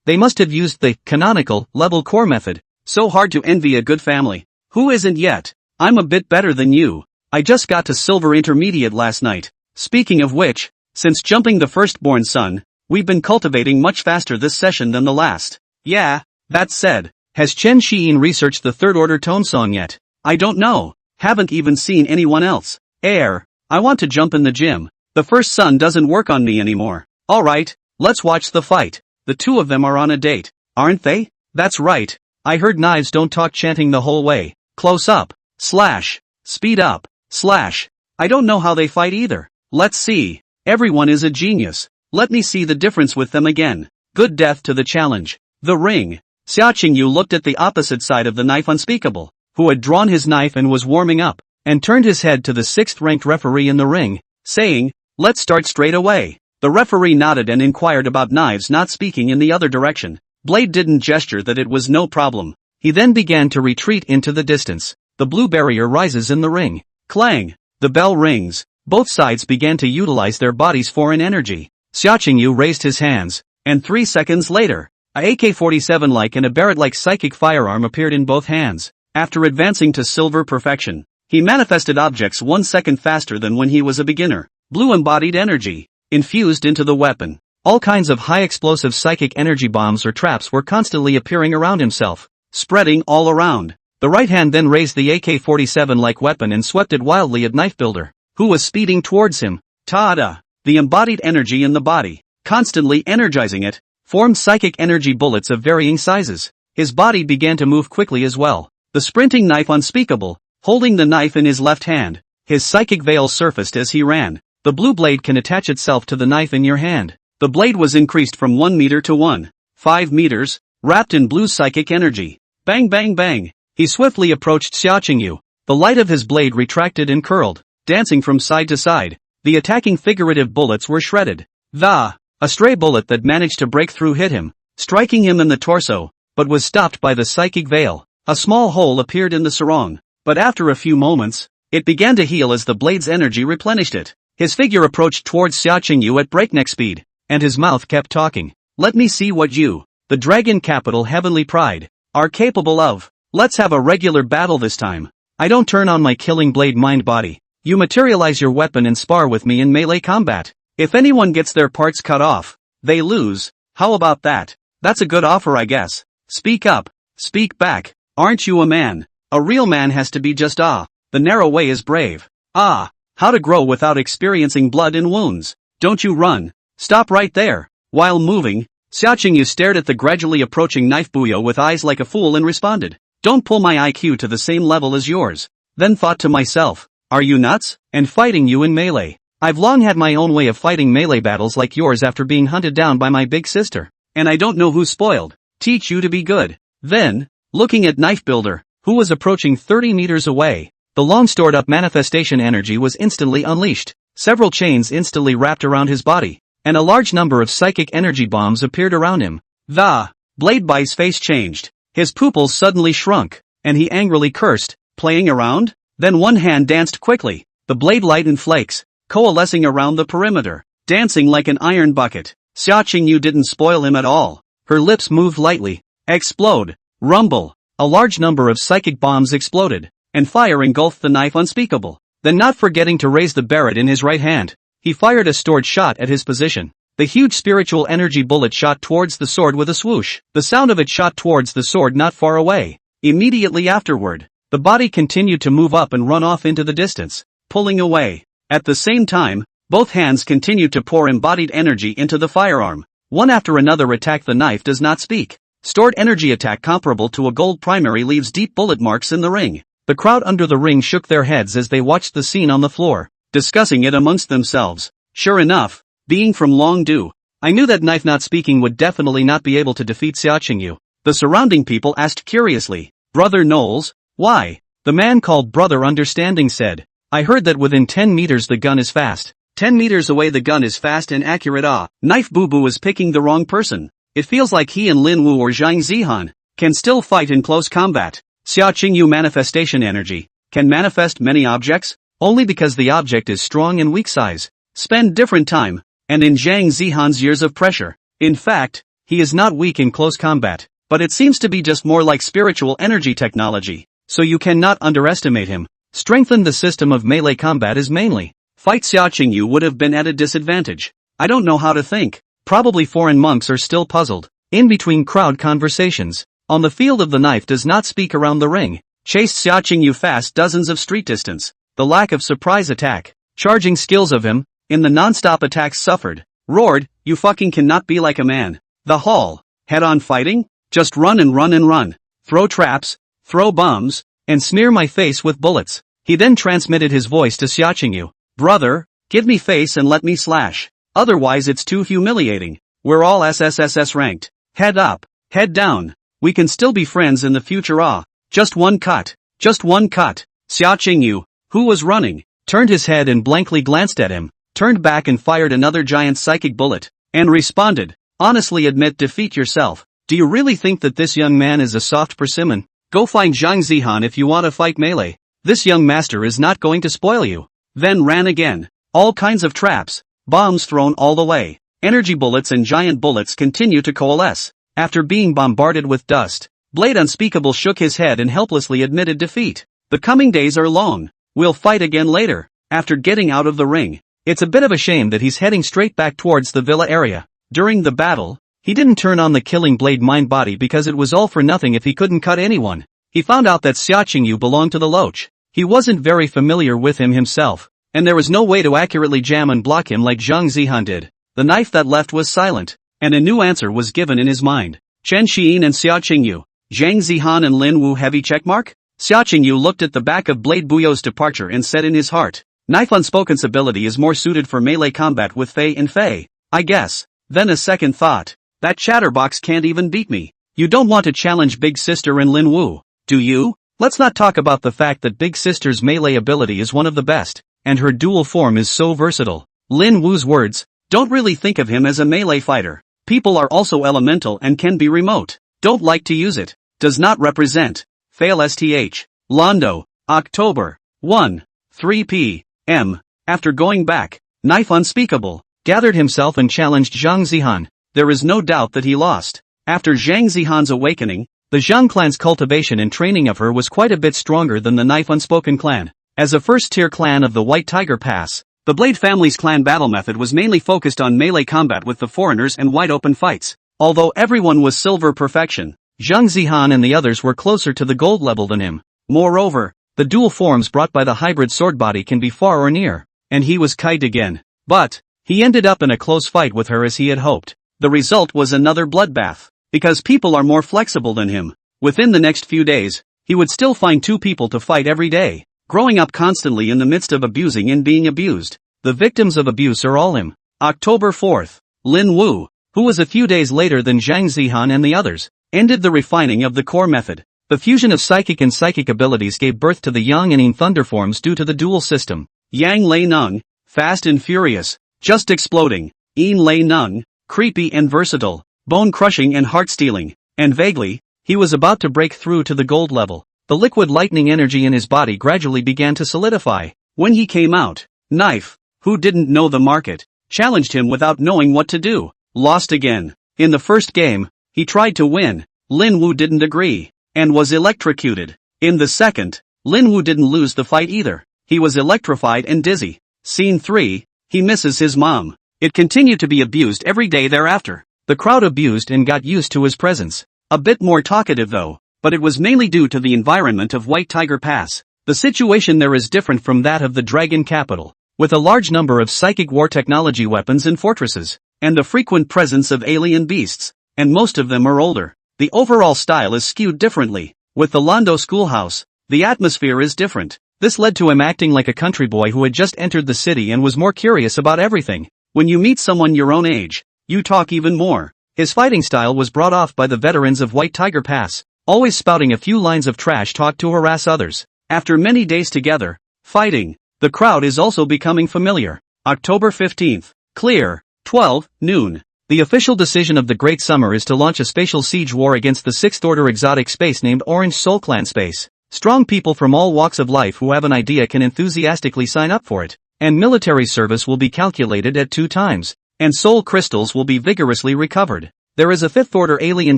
They must have used the canonical level core method. So hard to envy a good family. Who isn't yet? I'm a bit better than you. I just got to silver intermediate last night. Speaking of which, since jumping the firstborn son, we've been cultivating much faster this session than the last. Yeah, that said, has Chen Xiyin researched the third order tone song yet? I don't know. Haven't even seen anyone else. I want to jump in the gym. The first son doesn't work on me anymore. Alright, let's watch the fight. The two of them are on a date, aren't they? That's right. I heard Knives don't talk chanting the whole way. Close up. Slash. Speed up. Slash. I don't know how they fight either. Let's see. Everyone is a genius. Let me see the difference with them again. Good death to the challenge. The ring. Xia Qingyu looked at the opposite side of the knife unspeakable, who had drawn his knife and was warming up, and turned his head to the 6th-ranked referee in the ring, saying, "Let's start straight away." The referee nodded and inquired about Knives not speaking in the other direction. Blade didn't gesture that it was no problem. He then began to retreat into the distance. The blue barrier rises in the ring. Clang! The bell rings. Both sides began to utilize their body's foreign energy. Xia Qingyu raised his hands, and 3 seconds later, a AK-47-like and a Barrett-like psychic firearm appeared in both hands. After advancing to silver perfection, he manifested objects 1 second faster than when he was a beginner. Blue embodied energy, infused into the weapon. All kinds of high-explosive psychic energy bombs or traps were constantly appearing around himself, spreading all around. The right hand then raised the AK-47-like weapon and swept it wildly at Knife Builder, who was speeding towards him. Ta-da! The embodied energy in the body, constantly energizing it, formed psychic energy bullets of varying sizes. His body began to move quickly as well. The sprinting knife unspeakable, holding the knife in his left hand. His psychic veil surfaced as he ran. The blue blade can attach itself to the knife in your hand. The blade was increased from 1 meter to 1.5 meters, wrapped in blue psychic energy. Bang bang bang! He swiftly approached Xia Qingyu. The light of his blade retracted and curled, dancing from side to side. The attacking figurative bullets were shredded. A stray bullet that managed to break through hit him, striking him in the torso, but was stopped by the psychic veil. A small hole appeared in the sarong, but after a few moments, it began to heal as the blade's energy replenished it. His figure approached towards Xia Qingyu at breakneck speed, and his mouth kept talking. Let me see what you, the dragon capital heavenly pride, are capable of. Let's have a regular battle this time. I don't turn on my killing blade mind body. You materialize your weapon and spar with me in melee combat. If anyone gets their parts cut off, they lose. How about that? That's a good offer, I guess. Speak up. Speak back. Aren't you a man? A real man has to be just the narrow way is brave. How to grow without experiencing blood and wounds. Don't you run. Stop right there. While moving, Xia Qingyu stared at the gradually approaching Knife Buyo with eyes like a fool and responded, don't pull my IQ to the same level as yours. Then thought to myself, are you nuts? And fighting you in melee. I've long had my own way of fighting melee battles like yours after being hunted down by my big sister. And I don't know who spoiled. Teach you to be good. Then, looking at Knife Builder, who was approaching 30 meters away, the long stored up manifestation energy was instantly unleashed. Several chains instantly wrapped around his body, and a large number of psychic energy bombs appeared around him. The Blade Bai's face changed. His pupils suddenly shrunk, and he angrily cursed, playing around? Then one hand danced quickly, the blade light in flakes, coalescing around the perimeter, dancing like an iron bucket. Xia Qingyu didn't spoil him at all. Her lips moved lightly. Explode. Rumble. A large number of psychic bombs exploded, and fire engulfed the knife unspeakable. Then, not forgetting to raise the Barrett in his right hand, he fired a stored shot at his position. The huge spiritual energy bullet shot towards the sword with a swoosh. The sound of it shot towards the sword not far away. Immediately afterward, the body continued to move up and run off into the distance, pulling away. At the same time, both hands continued to pour embodied energy into the firearm. One after another attack. The knife does not speak. Stored energy attack comparable to a gold primary leaves deep bullet marks in the ring. The crowd under the ring shook their heads as they watched the scene on the floor, discussing it amongst themselves. Sure enough, being from Longdu, I knew that knife not speaking would definitely not be able to defeat Xia Qingyu. The surrounding people asked curiously, Brother Knowles, why? The man called Brother Understanding said, I heard that within 10 meters the gun is fast. 10 meters away the gun is fast and accurate. Knife Boo Boo is picking the wrong person. It feels like he and Lin Wu or Zhang Zihan can still fight in close combat. Xia Qingyu manifestation energy can manifest many objects, only because the object is strong and weak size. Spend different time, and in Zhang Zihan's years of pressure. In fact, he is not weak in close combat, but it seems to be just more like spiritual energy technology, so you cannot underestimate him. Strengthen the system of melee combat is mainly fight. Xia Qingyu would have been at a disadvantage. I don't know how to think. Probably foreign monks are still puzzled. In between crowd conversations, on the field of the knife does not speak around the ring. Chased Xia Qingyu fast dozens of street distance. The lack of surprise attack, charging skills of him, in the non-stop attacks suffered. Roared, you fucking cannot be like a man. The hall, head-on fighting? Just run and run and run. Throw traps, throw bombs, and smear my face with bullets. He then transmitted his voice to Xia Qingyu. Brother, give me face and let me slash. Otherwise it's too humiliating. We're all SSSS ranked. Head up, head down. We can still be friends in the future. Just one cut. Just one cut. Xia Qingyu, who was running, turned his head and blankly glanced at him, turned back and fired another giant psychic bullet, and responded, honestly admit defeat yourself. Do you really think that this young man is a soft persimmon? Go find Zhang Zihan if you want to fight melee. This young master is not going to spoil you. Then ran again. All kinds of traps, bombs thrown all the way. Energy bullets and giant bullets continue to coalesce. After being bombarded with dust, Blade Unspeakable shook his head and helplessly admitted defeat. The coming days are long. We'll fight again later. After getting out of the ring, it's a bit of a shame that he's heading straight back towards the villa area. During the battle, he didn't turn on the killing blade mind body because it was all for nothing if he couldn't cut anyone. He found out that Xia Qingyu belonged to the Loach. He wasn't very familiar with him himself, and there was no way to accurately jam and block him like Zhang Zihan did. The knife that left was silent, and a new answer was given in his mind. Chen Xiyin and Xia Qingyu, Zhang Zihan and Lin Wu heavy checkmark? Xia Qingyu looked at the back of Blade Buyo's departure and said in his heart, Knife Unspoken's ability is more suited for melee combat with Fei and Fei, I guess. Then a second thought. That chatterbox can't even beat me. You don't want to challenge Big Sister and Lin Wu, do you? Let's not talk about the fact that Big Sister's melee ability is one of the best, and her dual form is so versatile. Lin Wu's words, don't really think of him as a melee fighter. People are also elemental and can be remote. Don't like to use it. Does not represent. Fail STH. Londo, October 1, 3 p.m. After going back, Knife Unspeakable gathered himself and challenged Zhang Zihan. There is no doubt that he lost. After Zhang Zihan's awakening, the Zhang clan's cultivation and training of her was quite a bit stronger than the Knife Unspoken clan. As a first-tier clan of the White Tiger Pass, the Blade family's clan battle method was mainly focused on melee combat with the foreigners and wide-open fights. Although everyone was silver perfection, Zhang Zihan and the others were closer to the gold level than him. Moreover, the dual forms brought by the hybrid sword body can be far or near, and he was kite again. But he ended up in a close fight with her as he had hoped. The result was another bloodbath. Because people are more flexible than him. Within the next few days, he would still find 2 people to fight every day. Growing up constantly in the midst of abusing and being abused, the victims of abuse are all him. October 4th, Lin Wu, who was a few days later than Zhang Zihan and the others, ended the refining of the core method. The fusion of psychic and psychic abilities gave birth to the Yang and Yin thunder forms due to the dual system. Yang Lei Nung, fast and furious, just exploding. Yin Lei Nung, creepy and versatile, bone-crushing and heart-stealing, and vaguely, he was about to break through to the gold level. The liquid lightning energy in his body gradually began to solidify. When he came out, Knife, who didn't know the market, challenged him without knowing what to do. Lost again. In the first game, he tried to win. Lin Wu didn't agree, and was electrocuted. In the second, Lin Wu didn't lose the fight either. He was electrified and dizzy. Scene 3, he misses his mom. It continued to be abused every day thereafter. The crowd abused and got used to his presence. A bit more talkative though, but it was mainly due to the environment of White Tiger Pass. The situation there is different from that of the Dragon Capital, with a large number of psychic war technology weapons and fortresses, and the frequent presence of alien beasts, and most of them are older. The overall style is skewed differently. With the Londo schoolhouse, the atmosphere is different. This led to him acting like a country boy who had just entered the city and was more curious about everything. When you meet someone your own age, you talk even more. His fighting style was brought off by the veterans of White Tiger Pass, always spouting a few lines of trash talk to harass others. After many days together, fighting, the crowd is also becoming familiar. October 15th, clear, 12 noon. The official decision of the Great Summer is to launch a spatial siege war against the 6th Order exotic space named Orange Soul Clan Space. Strong people from all walks of life who have an idea can enthusiastically sign up for it. And military service will be calculated at 2 times, and soul crystals will be vigorously recovered. There is a 5th Order alien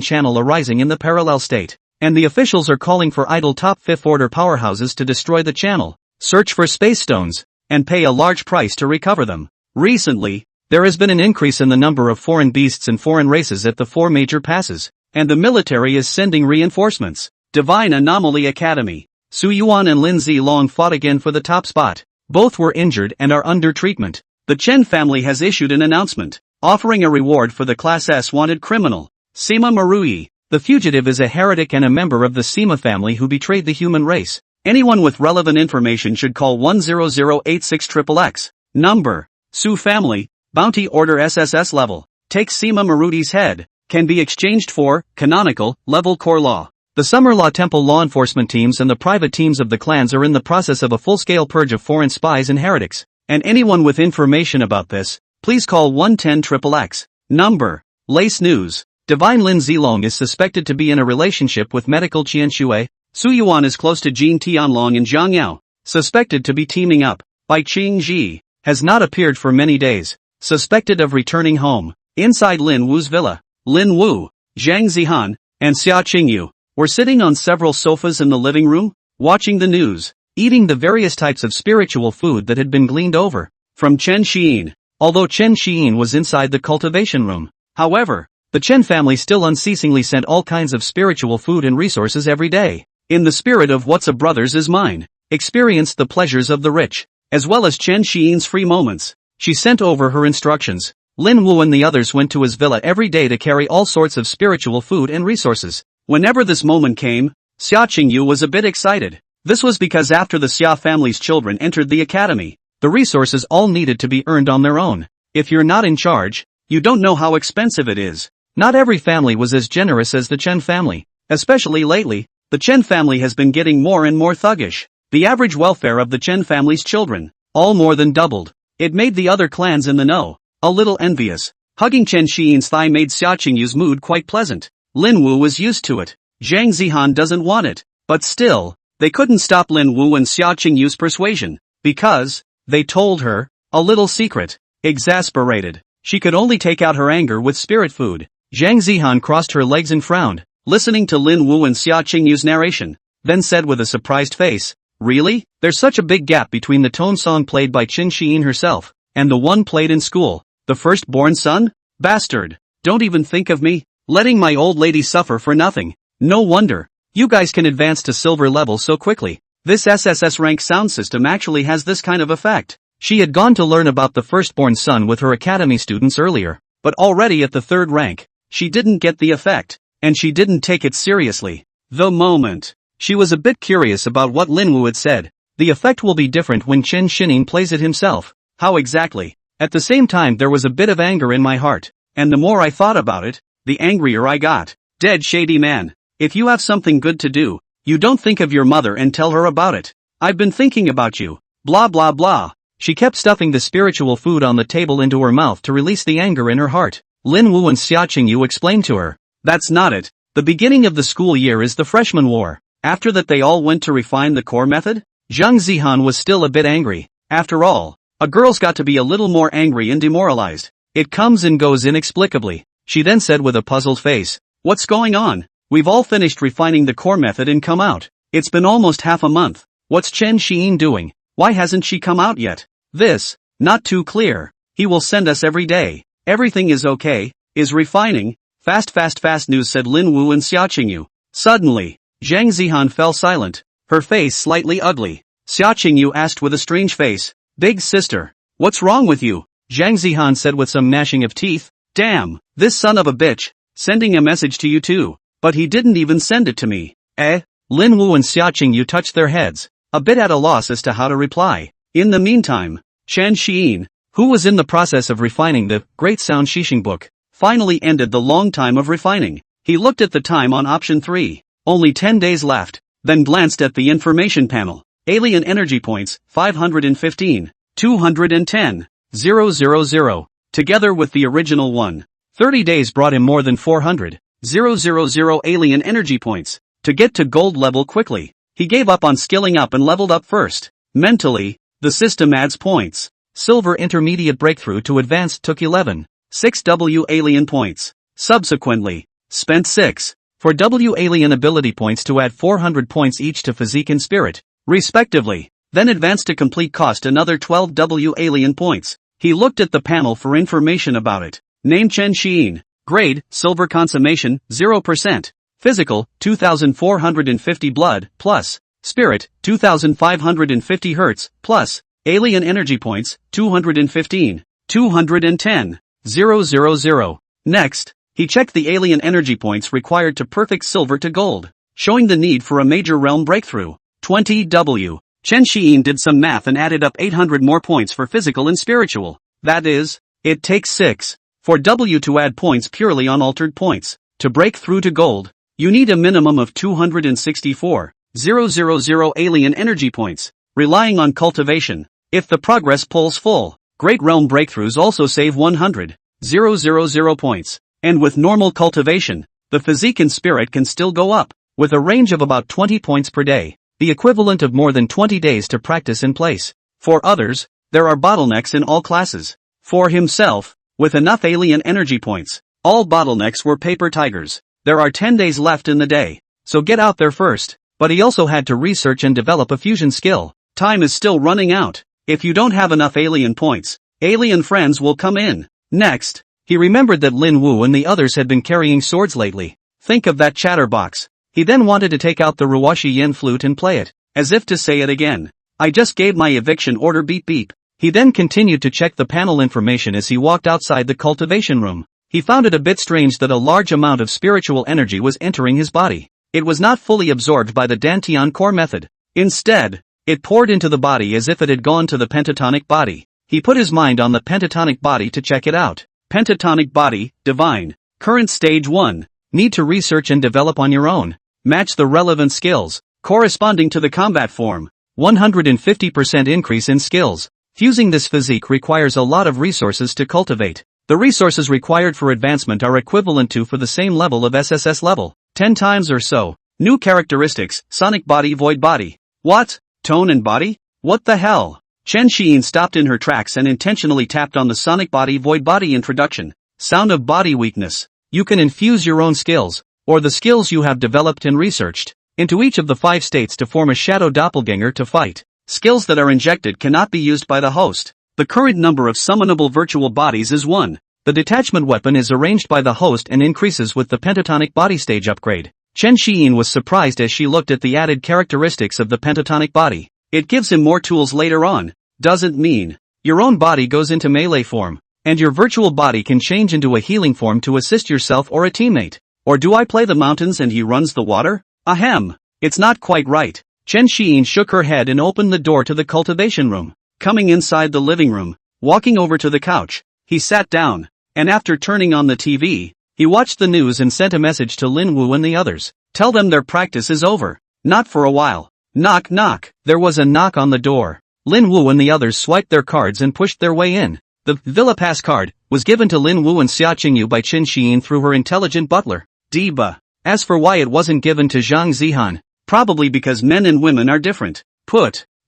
channel arising in the parallel state, and the officials are calling for idle top 5th Order powerhouses to destroy the channel, search for space stones, and pay a large price to recover them. Recently, there has been an increase in the number of foreign beasts and foreign races at the 4 major passes, and the military is sending reinforcements. Divine Anomaly Academy. Su Yuan and Lin Zilong fought again for the top spot. Both were injured and are under treatment. The Chen family has issued an announcement, offering a reward for the Class S wanted criminal. Sima Marui. The fugitive is a heretic and a member of the Sima family who betrayed the human race. Anyone with relevant information should call 10086XXX. Number. Su family, bounty order SSS level. Take Sima Maruti's head. Can be exchanged for, canonical, level core law. The Summer Law Temple law enforcement teams and the private teams of the clans are in the process of a full-scale purge of foreign spies and heretics. And anyone with information about this, please call 110XXX. Number. Lace News. Divine Lin Zilong is suspected to be in a relationship with medical Qian Shui. Su Yuan is close to Jin Tianlong and Zhang Yao, suspected to be teaming up. Bai Qing Ji has not appeared for many days, suspected of returning home. Inside Lin Wu's villa, Lin Wu, Zhang Zihan, and Xia Qingyu were sitting on several sofas in the living room, watching the news, eating the various types of spiritual food that had been gleaned over from Chen Xiyin. Although Chen Xiyin was inside the cultivation room, however, the Chen family still unceasingly sent all kinds of spiritual food and resources every day. In the spirit of what's a brother's is mine, experienced the pleasures of the rich, as well as Chen Xiyin's free moments. She sent over her instructions. Lin Wu and the others went to his villa every day to carry all sorts of spiritual food and resources. Whenever this moment came, Xia Qingyu was a bit excited. This was because after the Xia family's children entered the academy, the resources all needed to be earned on their own. If you're not in charge, you don't know how expensive it is. Not every family was as generous as the Chen family. Especially lately, the Chen family has been getting more and more thuggish. The average welfare of the Chen family's children, all more than doubled. It made the other clans in the know a little envious. Hugging Chen Xiyin's thigh made Xia Qingyu's mood quite pleasant. Lin Wu was used to it. Zhang Zihan doesn't want it. But still, they couldn't stop Lin Wu and Xia Qingyu's persuasion, because they told her a little secret. Exasperated, she could only take out her anger with spirit food. Zhang Zihan crossed her legs and frowned, listening to Lin Wu and Xia Qingyu's narration, then said with a surprised face, "Really? There's such a big gap between the tone song played by Chen Xiyin herself, and the one played in school. The firstborn son? Bastard. Don't even think of me, letting my old lady suffer for nothing. No wonder you guys can advance to silver level so quickly. This SSS rank sound system actually has this kind of effect." She had gone to learn about the firstborn son with her academy students earlier, but already at the third rank, she didn't get the effect, and she didn't take it seriously. The moment she was a bit curious about what Lin Wu had said. The effect will be different when Chen Xining plays it himself. How exactly? At the same time there was a bit of anger in my heart, and the more I thought about it, the angrier I got. Dead shady man. If you have something good to do, you don't think of your mother and tell her about it. I've been thinking about you. Blah blah blah. She kept stuffing the spiritual food on the table into her mouth to release the anger in her heart. Lin Wu and Xia Qingyu explained to her. That's not it. The beginning of the school year is the freshman war. After that they all went to refine the core method? Zhang Zihan was still a bit angry. After all, a girl's got to be a little more angry and demoralized. It comes and goes inexplicably. She then said with a puzzled face, "What's going on? We've all finished refining the core method and come out. It's been almost half a month. What's Chen Xiyin doing? Why hasn't she come out yet? This, not too clear. He will send us every day. Everything is okay, is refining." Fast news, said Lin Wu and Xia Qingyu. Suddenly, Zhang Zihan fell silent, her face slightly ugly. Xia Qingyu asked with a strange face, "Big sister, what's wrong with you?" Zhang Zihan said with some gnashing of teeth, "Damn, this son of a bitch, sending a message to you too, but he didn't even send it to me." Lin Wu and Xia Qingyu touched their heads, a bit at a loss as to how to reply. In the meantime, Chen Xiyin, who was in the process of refining the Great Sound Shishing book, finally ended the long time of refining. He looked at the time on option 3, only 10 days left, then glanced at the information panel. Alien energy points, 515, 210, 000, together with the original one. 30 days brought him more than 400, 000 alien energy points. To get to gold level quickly, he gave up on skilling up and leveled up first. Mentally, the system adds points. Silver intermediate breakthrough to advanced took 11, 6 W alien points. Subsequently, spent 6 for W alien ability points to add 400 points each to physique and spirit, respectively. Then advanced to complete cost another 12 W alien points. He looked at the panel for information about it. Name Chen Xiyin. Grade, silver consummation, 0%. Physical, 2450 blood, plus. Spirit, 2550 Hz, plus. Alien energy points, 215, 210, 000. Next, he checked the alien energy points required to perfect silver to gold, showing the need for a major realm breakthrough. 20 W. Chen Xiyin did some math and added up 800 more points for physical and spiritual. That is, it takes 6 for W to add points purely on altered points. To break through to gold, you need a minimum of 264, 000 alien energy points, relying on cultivation. If the progress pulls full, Great Realm breakthroughs also save 100, 000 points. And with normal cultivation, the physique and spirit can still go up, with a range of about 20 points per day, the equivalent of more than 20 days to practice in place. For others, there are bottlenecks in all classes. For himself, with enough alien energy points, all bottlenecks were paper tigers. There are 10 days left in the day, so get out there first. But he also had to research and develop a fusion skill. Time is still running out. If you don't have enough alien points, alien friends will come in. Next, he remembered that Lin Wu and the others had been carrying swords lately. Think of that chatterbox. He then wanted to take out the Ruwashi Yin flute and play it, as if to say it again. I just gave my eviction order, beep beep. He then continued to check the panel information as he walked outside the cultivation room. He found it a bit strange that a large amount of spiritual energy was entering his body. It was not fully absorbed by the Dantian core method. Instead, it poured into the body as if it had gone to the pentatonic body. He put his mind on the pentatonic body to check it out. Pentatonic body, divine. Current stage 1. Need to research and develop on your own. Match the relevant skills, corresponding to the combat form. 150% increase in skills. Fusing this physique requires a lot of resources to cultivate. The resources required for advancement are equivalent to for the same level of SSS level. 10 times or so. New characteristics, sonic body, void body. What? Tone and body? What the hell? Chen Xiyin stopped in her tracks and intentionally tapped on the sonic body, void body introduction. Sound of body weakness. You can infuse your own skills, or the skills you have developed and researched, into each of the 5 states to form a shadow doppelganger to fight. Skills that are injected cannot be used by the host. The current number of summonable virtual bodies is 1. The detachment weapon is arranged by the host and increases with the pentatonic body stage upgrade. Chen Xiyin was surprised as she looked at the added characteristics of the pentatonic body. It gives him more tools later on. Doesn't mean your own body goes into melee form, and your virtual body can change into a healing form to assist yourself or a teammate. Or do I play the mountains and he runs the water? Ahem. It's not quite right. Chen Xiyin shook her head and opened the door to the cultivation room. Coming inside the living room, walking over to the couch, he sat down, and after turning on the TV, he watched the news and sent a message to Lin Wu and the others. Tell them their practice is over. Not for a while. Knock knock. There was a knock on the door. Lin Wu and the others swiped their cards and pushed their way in. The Villa Pass card was given to Lin Wu and Xia Qingyu by Qin Xiyin through her intelligent butler, Diba. As for why it wasn't given to Zhang Zihan, probably because men and women are different.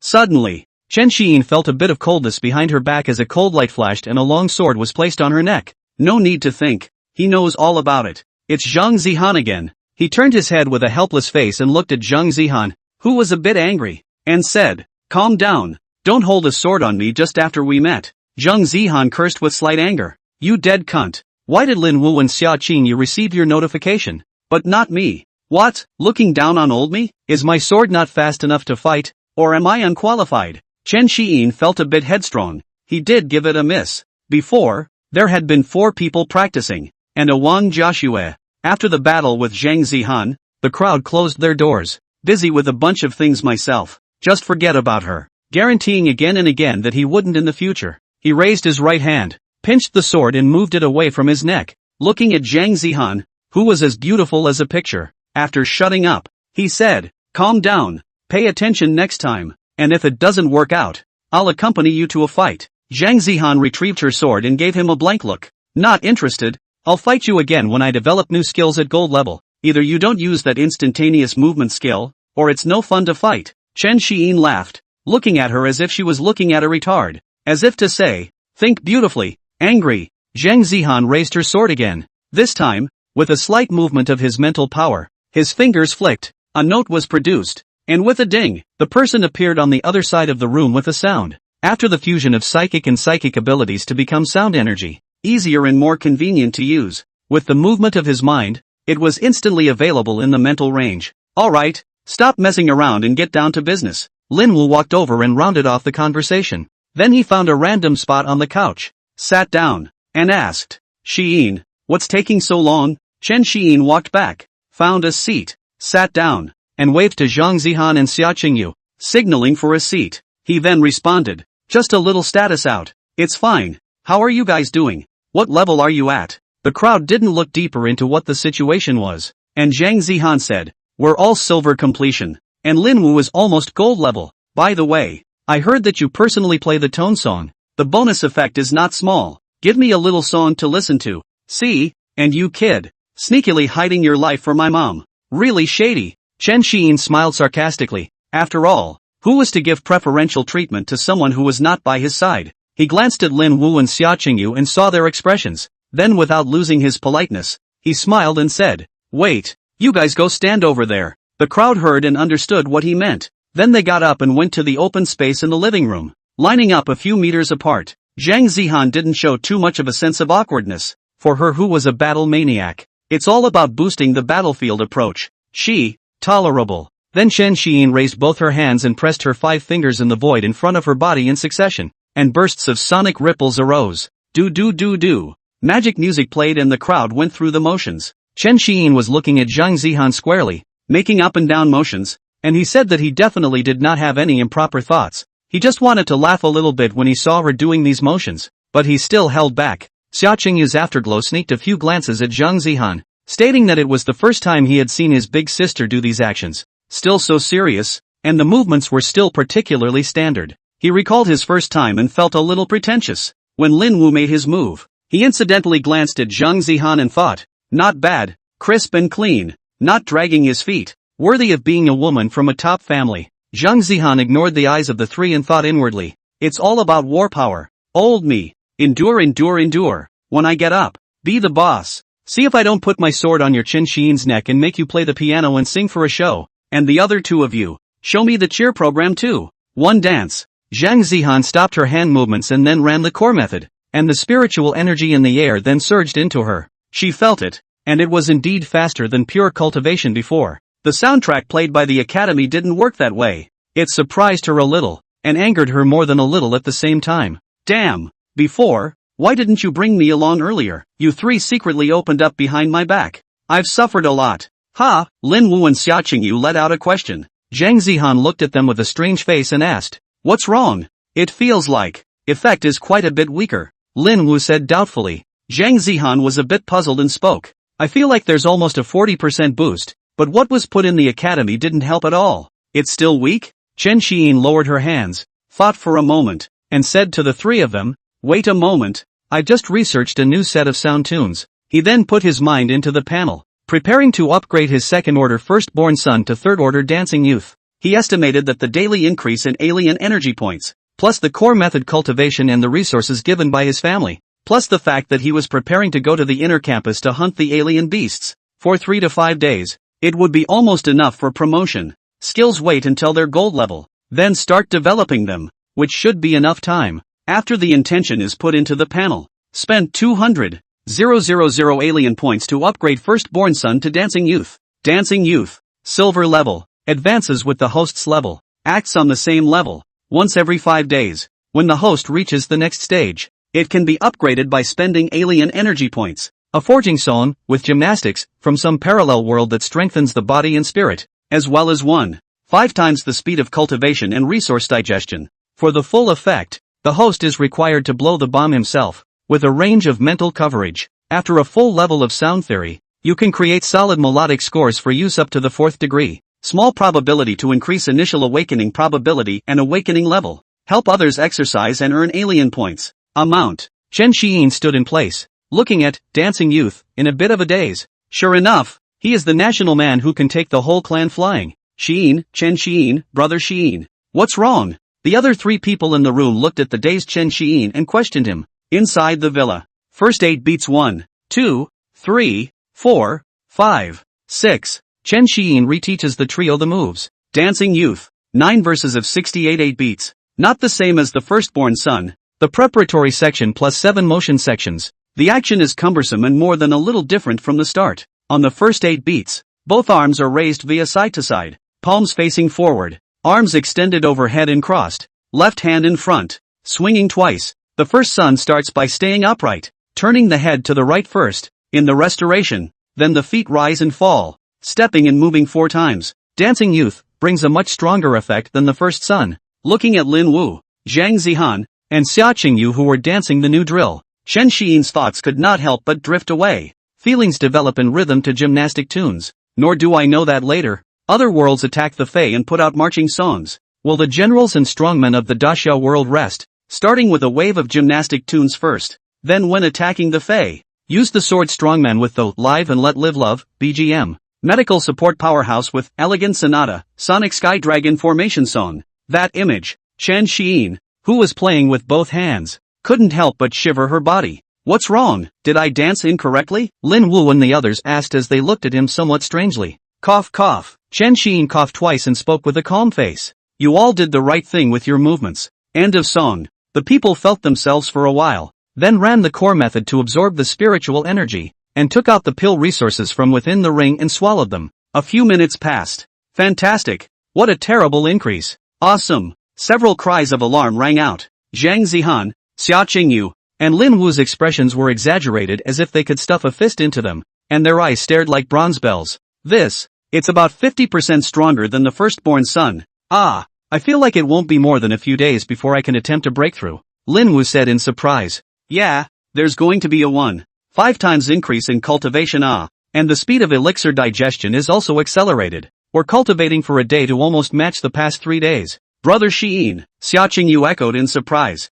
Suddenly, Chen Xiyin felt a bit of coldness behind her back as a cold light flashed and a long sword was placed on her neck. No need to think. He knows all about it. It's Zhang Zihan again. He turned his head with a helpless face and looked at Zhang Zihan, who was a bit angry, and said, "Calm down. Don't hold a sword on me just after we met." Zhang Zihan cursed with slight anger. "You dead cunt. Why did Lin Wu and Xia Qingyu receive your notification, but not me? What? Looking down on old me? Is my sword not fast enough to fight, or am I unqualified?" Chen Xiyin felt a bit headstrong. He did give it a miss. Before, there had been 4 people practicing, and a Wang Jiaxue. After the battle with Zhang Zihan, the crowd closed their doors. Busy with a bunch of things myself. Just forget about her. Guaranteeing again and again that he wouldn't in the future. He raised his right hand, pinched the sword and moved it away from his neck. Looking at Zhang Zihan, who was as beautiful as a picture. After shutting up, he said, "Calm down. Pay attention next time. And if it doesn't work out, I'll accompany you to a fight." Zhang Zihan retrieved her sword and gave him a blank look. "Not interested. I'll fight you again when I develop new skills at gold level. Either you don't use that instantaneous movement skill, or it's no fun to fight." Chen Xiyin laughed, looking at her as if she was looking at a retard. As if to say, "Think beautifully." Angry, Zhang Zihan raised her sword again. This time, with a slight movement of his mental power, his fingers flicked, a note was produced. And with a ding, the person appeared on the other side of the room with a sound. After the fusion of psychic and psychic abilities to become sound energy, easier and more convenient to use, with the movement of his mind, it was instantly available in the mental range. Alright, stop messing around and get down to business. Lin Wu walked over and rounded off the conversation. Then he found a random spot on the couch, sat down, and asked, "Xiyin, what's taking so long?" Chen Xiyin walked back, found a seat, sat down, and waved to Zhang Zihan and Xia Qingyu, signaling for a seat. He then responded, "Just a little status out. It's fine. How are you guys doing? What level are you at?" The crowd didn't look deeper into what the situation was, and Zhang Zihan said, "We're all silver completion, and Lin Wu is almost gold level. By the way, I heard that you personally play the tone song. The bonus effect is not small. Give me a little song to listen to." "See, And you kid. Sneakily hiding your life for my mom. Really shady. Chen Xiyin smiled sarcastically. After all, who was to give preferential treatment to someone who was not by his side? He glanced at Lin Wu and Xia Qingyu and saw their expressions. Then without losing his politeness, he smiled and said, "Wait, you guys go stand over there." The crowd heard and understood what he meant. Then they got up and went to the open space in the living room, lining up a few meters apart. Zhang Zihan didn't show too much of a sense of awkwardness. For her who was a battle maniac, it's all about boosting the battlefield approach. She, tolerable. Then Chen Xiyin raised both her hands and pressed her 5 fingers in the void in front of her body in succession, and bursts of sonic ripples arose. Do do do do. Magic music played and the crowd went through the motions. Chen Xiyin was looking at Zhang Zihan squarely, making up and down motions, and he said that he definitely did not have any improper thoughts. He just wanted to laugh a little bit when he saw her doing these motions, but he still held back. Xia Qingyu's afterglow sneaked a few glances at Zhang Zihan, stating that it was the first time he had seen his big sister do these actions. Still so serious, and the movements were still particularly standard. He recalled his first time and felt a little pretentious. When Lin Wu made his move, he incidentally glanced at Zhang Zihan and thought, not bad, crisp and clean, not dragging his feet, worthy of being a woman from a top family. Zhang Zihan ignored the eyes of the three and thought inwardly, it's all about war power. Old me. Endure, endure, endure. When I get up, be the boss. See if I don't put my sword on your Chen Xiyin's neck and make you play the piano and sing for a show. And the other 2 of you, show me the cheer program too. One dance. Zhang Zihan stopped her hand movements and then ran the core method, and the spiritual energy in the air then surged into her. She felt it, and it was indeed faster than pure cultivation before. The soundtrack played by the Academy didn't work that way. It surprised her a little, and angered her more than a little at the same time. Damn. Before, why didn't you bring me along earlier? You 3 secretly opened up behind my back. I've suffered a lot. Ha! Lin Wu and Xia Qingyu let out a question. Zhang Zihan looked at them with a strange face and asked, what's wrong? It feels like, effect is quite a bit weaker. Lin Wu said doubtfully. Zhang Zihan was a bit puzzled and spoke. I feel like there's almost a 40% boost, but what was put in the academy didn't help at all. It's still weak? Chen Xiyin lowered her hands, thought for a moment, and said to the 3 of them, wait a moment, I've just researched a new set of sound tunes. He then put his mind into the panel, preparing to upgrade his second-order firstborn son to third-order dancing youth. He estimated that the daily increase in alien energy points, plus the core method cultivation and the resources given by his family, plus the fact that he was preparing to go to the inner campus to hunt the alien beasts, for 3 to 5 days, it would be almost enough for promotion. Skills wait until their gold level, then start developing them, which should be enough time. After the intention is put into the panel, spend 200,000 alien points to upgrade firstborn son to dancing youth. Dancing youth, silver level, advances with the host's level, acts on the same level, once every 5 days. When the host reaches the next stage, it can be upgraded by spending alien energy points. A forging zone, with gymnastics, from some parallel world that strengthens the body and spirit, as well as 5 times the speed of cultivation and resource digestion. For the full effect, the host is required to blow the bomb himself, with a range of mental coverage. After a full level of sound theory, you can create solid melodic scores for use up to the 4th degree. Small probability to increase initial awakening probability and awakening level. Help others exercise and earn alien points. Amount. Chen Xiyin stood in place, looking at dancing youth in a bit of a daze. Sure enough, he is the national man who can take the whole clan flying. Xiyin, Chen Xiyin, brother Xiyin. What's wrong? The other 3 people in the room looked at the dazed Chen Xiyin and questioned him. Inside the villa. First 8 beats 1, 2, 3, 4, 5, 6. Chen Xiyin reteaches the trio the moves. Dancing youth. 9 verses of 68 8 beats. Not the same as the firstborn son. The preparatory section plus 7 motion sections. The action is cumbersome and more than a little different from the start. On the first 8 beats, both arms are raised via side to side, palms facing forward, arms extended overhead and crossed, left hand in front, swinging twice. The first son starts by staying upright, turning the head to the right first, in the restoration, then the feet rise and fall, stepping and moving 4 times. Dancing youth brings a much stronger effect than the first son. Looking at Lin Wu, Zhang Zihan, and Xia Qingyu who were dancing the new drill, Chen Xiyin's thoughts could not help but drift away. Feelings develop in rhythm to gymnastic tunes. Nor do I know that later, other worlds attack the Fae and put out marching songs. Will the generals and strongmen of the Daxia world rest, starting with a wave of gymnastic tunes first, then when attacking the Fae? Use the sword strongman with the Live and Let Live Love BGM. Medical support powerhouse with Elegant Sonata, Sonic Sky Dragon formation song. That image. Chen Xiyin, who was playing with both hands, couldn't help but shiver her body. What's wrong? Did I dance incorrectly? Lin Wu and the others asked as they looked at him somewhat strangely. Cough cough. Chen Xiyin coughed twice and spoke with a calm face. You all did the right thing with your movements. End of song. The people felt themselves for a while, then ran the core method to absorb the spiritual energy, and took out the pill resources from within the ring and swallowed them. A few minutes passed. Fantastic. What a terrible increase. Awesome. Several cries of alarm rang out. Zhang Zihan, Xia Qingyu, and Lin Wu's expressions were exaggerated as if they could stuff a fist into them, and their eyes stared like bronze bells. It's about 50% stronger than the firstborn son. Ah, I feel like it won't be more than a few days before I can attempt a breakthrough, Lin Wu said in surprise. Yeah, there's going to be a 1.5 times increase in cultivation and the speed of elixir digestion is also accelerated. We're cultivating for a day to almost match the past 3 days. Brother Xiyin, Xia Qingyu echoed in surprise.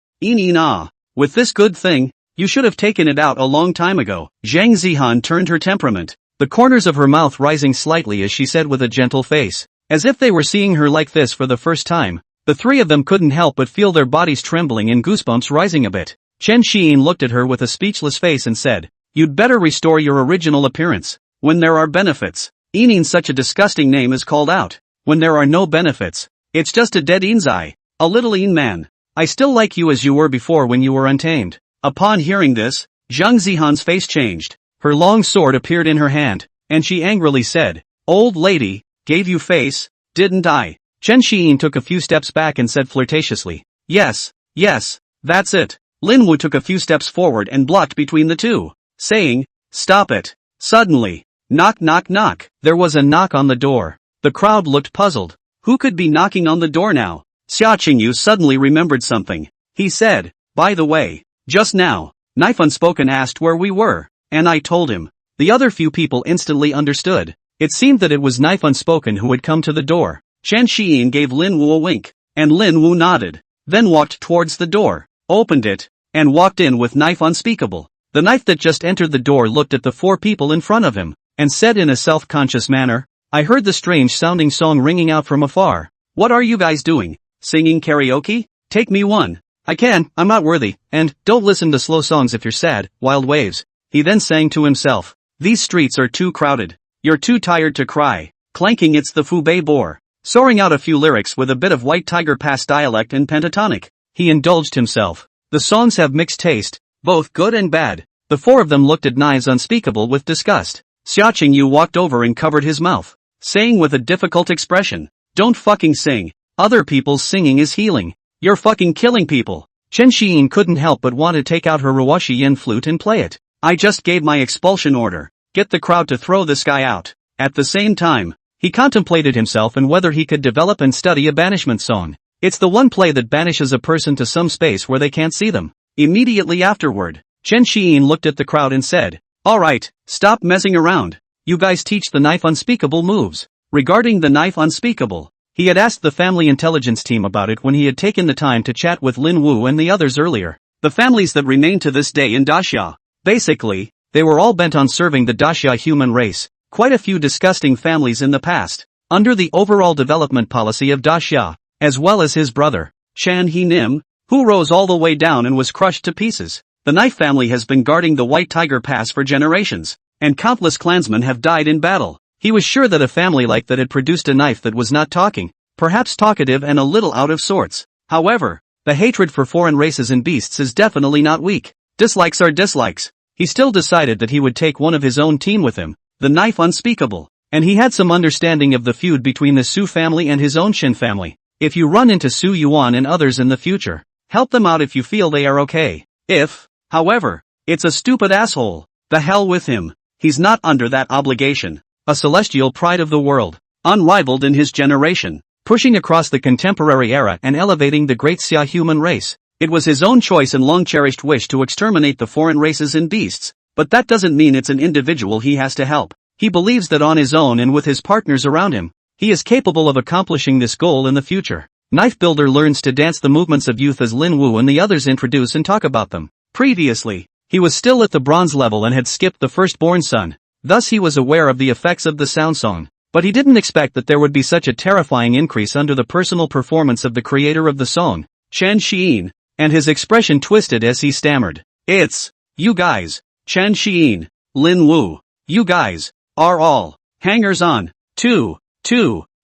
With this good thing, you should have taken it out a long time ago. Zhang Zihan turned her temperament, the corners of her mouth rising slightly as she said with a gentle face, as if they were seeing her like this for the first time. The three of them couldn't help but feel their bodies trembling and goosebumps rising a bit. Chen Xiyin looked at her with a speechless face and said, You'd better restore your original appearance. When there are benefits, such a disgusting name is called out. When there are no benefits, it's just a dead Inzai, a little man. I still like you as you were before when you were untamed. Upon hearing this, Zhang Zihan's face changed. Her long sword appeared in her hand, and she angrily said, Old lady, gave you face, didn't I? Chen Xiyin took a few steps back and said flirtatiously, Yes, that's it. Lin Wu took a few steps forward and blocked between the two, saying, Stop it. Suddenly, knock knock knock. There was a knock on the door. The crowd looked puzzled. Who could be knocking on the door now? Xia Qingyu suddenly remembered something. He said, By the way, just now, Knife Unspoken asked where we were, and I told him. The other few people instantly understood. It seemed that it was Knife Unspoken who had come to the door. Chen Xiyin gave Lin Wu a wink, and Lin Wu nodded, then walked towards the door, opened it, and walked in with Knife Unspeakable. The knife that just entered the door looked at the four people in front of him, and said in a self-conscious manner, I heard the strange-sounding song ringing out from afar. What are you guys doing? Singing karaoke? Take me one. I'm not worthy, and don't listen to slow songs if you're sad, Wild Waves. He then sang to himself. These streets are too crowded. You're too tired to cry. Clanking it's the Fubei Boar. Soaring out a few lyrics with a bit of White Tiger Pass dialect and pentatonic. He indulged himself. The songs have mixed taste, both good and bad. The four of them looked at Knives Unspeakable with disgust. Xia Qingyu walked over and covered his mouth, saying with a difficult expression, Don't fucking sing. Other people's singing is healing. You're fucking killing people. Chen Xiyin couldn't help but want to take out her Ruoshi Yin flute and play it. I just gave my expulsion order. Get the crowd to throw this guy out. At the same time, he contemplated himself and whether he could develop and study a banishment song. It's the one play that banishes a person to some space where they can't see them. Immediately afterward, Chen Xiyin looked at the crowd and said, Alright, stop messing around. You guys teach the Knife Unspeakable moves. Regarding the Knife Unspeakable, he had asked the family intelligence team about it when he had taken the time to chat with Lin Wu and the others earlier. The families that remain to this day in Daxia. Basically, they were all bent on serving the Daxia human race. Quite a few disgusting families in the past. Under the overall development policy of Daxia, as well as his brother, Shan He Nim, who rose all the way down and was crushed to pieces. The Knife family has been guarding the White Tiger Pass for generations, and countless clansmen have died in battle. He was sure that a family like that had produced a knife that was not talking, perhaps talkative and a little out of sorts. However, the hatred for foreign races and beasts is definitely not weak. Dislikes are dislikes. He still decided that he would take one of his own team with him, the Knife Unspeakable, and he had some understanding of the feud between the Su family and his own Shin family. If you run into Su Yuan and others in the future, help them out if you feel they are okay. If, however, it's a stupid asshole, the hell with him. He's not under that obligation. A celestial pride of the world, unrivaled in his generation, pushing across the contemporary era and elevating the great Xia human race. It was his own choice and long-cherished wish to exterminate the foreign races and beasts, but that doesn't mean it's an individual he has to help. He believes that on his own and with his partners around him, he is capable of accomplishing this goal in the future. Knife Builder learns to dance the movements of youth as Lin Wu and the others introduce and talk about them. Previously, He was still at the bronze level and had skipped the firstborn son. Thus he was aware of the effects of the sound song. But he didn't expect that there would be such a terrifying increase under the personal performance of the creator of the song, Chen Xiyin, and his expression twisted as he stammered. It's, you guys, Chen Xiyin, Lin Wu, you guys, are all, hangers-on, too,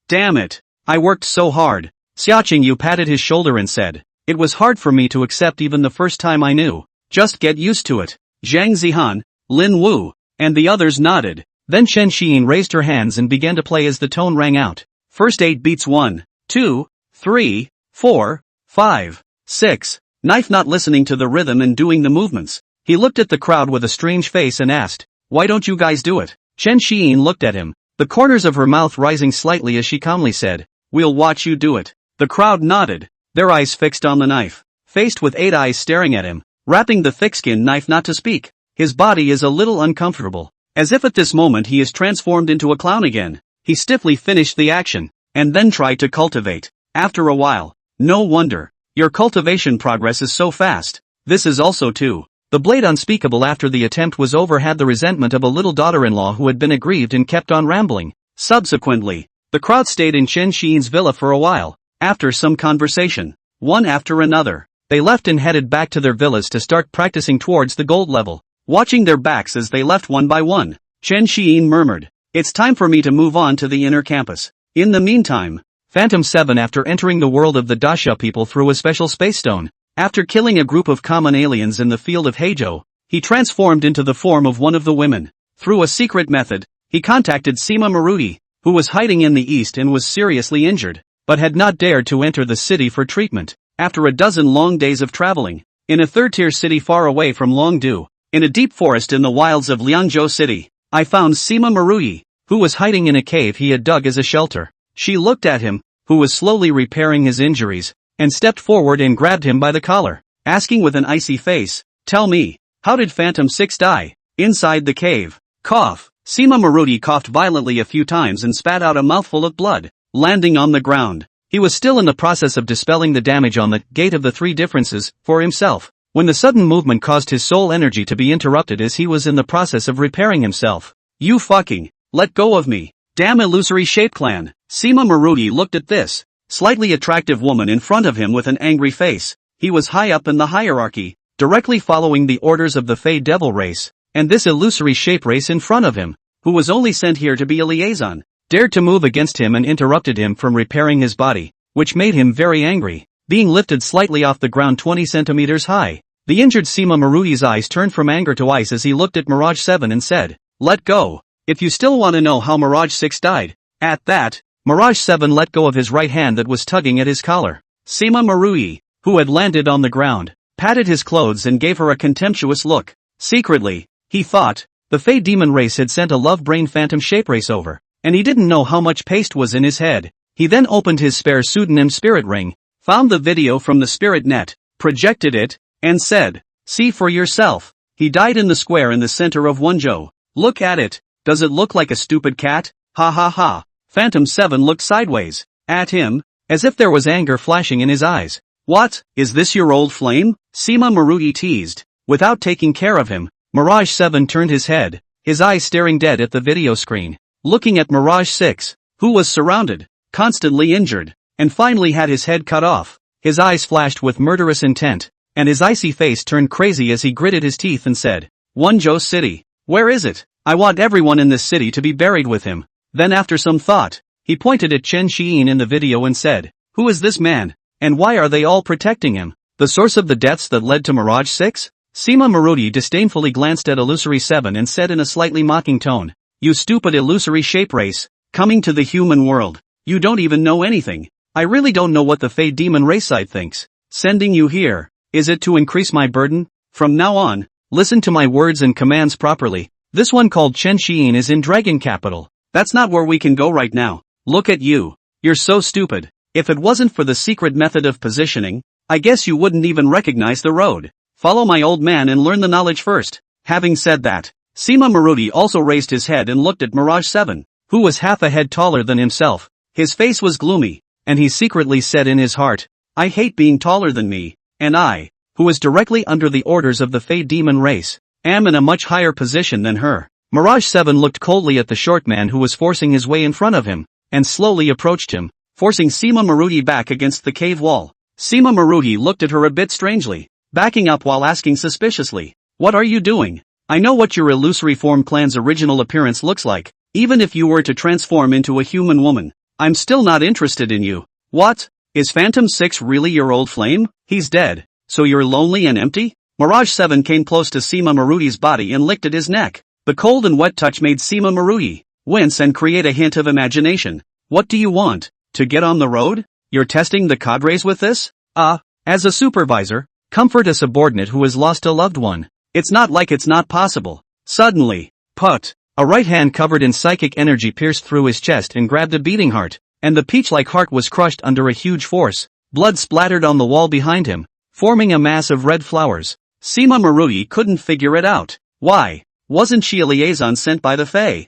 damn it, I worked so hard. Xiaoqing Yu patted his shoulder and said, it was hard for me to accept even the first time I knew. Just get used to it. Zhang Zihan, Lin Wu, and the others nodded. Then Chen Xiyin raised her hands and began to play as the tone rang out. First 8 beats 1, 2, 3, 4, 5, 6. Knife not listening to the rhythm and doing the movements. He looked at the crowd with a strange face and asked, why don't you guys do it? Chen Xiyin looked at him, the corners of her mouth rising slightly as she calmly said, we'll watch you do it. The crowd nodded, their eyes fixed on the knife, faced with 8 eyes staring at him, wrapping the thick-skinned knife not to speak. His body is a little uncomfortable. As if at this moment he is transformed into a clown again. He stiffly finished the action, and then tried to cultivate. After a while, no wonder, your cultivation progress is so fast. This is also too. The blade unspeakable after the attempt was over had the resentment of a little daughter-in-law who had been aggrieved and kept on rambling. Subsequently, the crowd stayed in Chen Xiyin's villa for a while. After some conversation, one after another, they left and headed back to their villas to start practicing towards the gold level. Watching their backs as they left one by one, Chen Xiyin murmured, it's time for me to move on to the inner campus. In the meantime, Phantom 7 after entering the world of the Dasha people through a special space stone, after killing a group of common aliens in the field of Heizhou, he transformed into the form of one of the women. Through a secret method, he contacted Sima Maruti, who was hiding in the east and was seriously injured, but had not dared to enter the city for treatment. After a dozen long days of traveling, in a third-tier city far away from Longdu, in a deep forest in the wilds of Liangzhou City, I found Sima Maruyi, who was hiding in a cave he had dug as a shelter. She looked at him, who was slowly repairing his injuries, and stepped forward and grabbed him by the collar, asking with an icy face, tell me, how did Phantom 6 die? Inside the cave. Cough. Sima Maruti coughed violently a few times and spat out a mouthful of blood, landing on the ground. He was still in the process of dispelling the damage on the Gate of the Three Differences for himself, when the sudden movement caused his soul energy to be interrupted as he was in the process of repairing himself. You fucking, let go of me. Damn illusory shape clan. Sima Maruti looked at this slightly attractive woman in front of him with an angry face. He was high up in the hierarchy, directly following the orders of the Fey Devil race, and this illusory shape race in front of him, who was only sent here to be a liaison, dared to move against him and interrupted him from repairing his body, which made him very angry. Being lifted slightly off the ground 20 centimeters high, the injured Sima Maruti's eyes turned from anger to ice as he looked at Mirage 7 and said, let go. If you still want to know how Mirage 6 died. At that, Mirage 7 let go of his right hand that was tugging at his collar. Sima Maruti, who had landed on the ground, patted his clothes and gave her a contemptuous look. Secretly, he thought, the Fey Demon race had sent a love brain phantom shape race over, and he didn't know how much paste was in his head. He then opened his spare pseudonym spirit ring, found the video from the spirit net, projected it, and said, see for yourself. He died in the square in the center of Wenzhou. Look at it. Does it look like a stupid cat? Ha ha ha. Phantom 7 looked sideways at him, as if there was anger flashing in his eyes. What, is this your old flame? Sima Maruti teased. Without taking care of him, Mirage 7 turned his head, his eyes staring dead at the video screen, looking at Mirage 6, who was surrounded, constantly injured, and finally had his head cut off. His eyes flashed with murderous intent, and his icy face turned crazy as he gritted his teeth and said, Wenzhou City, where is it? I want everyone in this city to be buried with him. Then after some thought, he pointed at Chen Xiyin in the video and said, who is this man, and why are they all protecting him? The source of the deaths that led to Mirage 6? Sima Maruti disdainfully glanced at Illusory 7 and said in a slightly mocking tone, you stupid illusory shape race, coming to the human world. You don't even know anything. I really don't know what the Fey Demon race side thinks. Sending you here, is it to increase my burden? From now on, listen to my words and commands properly. This one called Chen Xiyin is in Dragon Capital. That's not where we can go right now. Look at you. You're so stupid. If it wasn't for the secret method of positioning, I guess you wouldn't even recognize the road. Follow my old man and learn the knowledge first. Having said that, Sima Maruti also raised his head and looked at Mirage 7, who was half a head taller than himself. His face was gloomy, and he secretly said in his heart, I hate being taller than me, and I, who was directly under the orders of the Fey demon race, am in a much higher position than her. Mirage 7 looked coldly at the short man who was forcing his way in front of him, and slowly approached him, forcing Sima Maruti back against the cave wall. Sima Maruti looked at her a bit strangely, backing up while asking suspiciously, "What are you doing? I know what your illusory form clan's original appearance looks like. Even if you were to transform into a human woman, I'm still not interested in you." "What? Is Phantom 6 really your old flame? He's dead, so you're lonely and empty?" Mirage 7 came close to Sima Maruti's body and licked at his neck. The cold and wet touch made Sima Maruti wince and create a hint of imagination. "What do you want? To get on the road? You're testing the cadres with this?" As a supervisor, comfort a subordinate who has lost a loved one. It's not like it's not possible." Suddenly, a right hand covered in psychic energy pierced through his chest and grabbed a beating heart, and the peach-like heart was crushed under a huge force. Blood splattered on the wall behind him, forming a mass of red flowers. Sima Maruti couldn't figure it out. Why? Wasn't she a liaison sent by the Fae?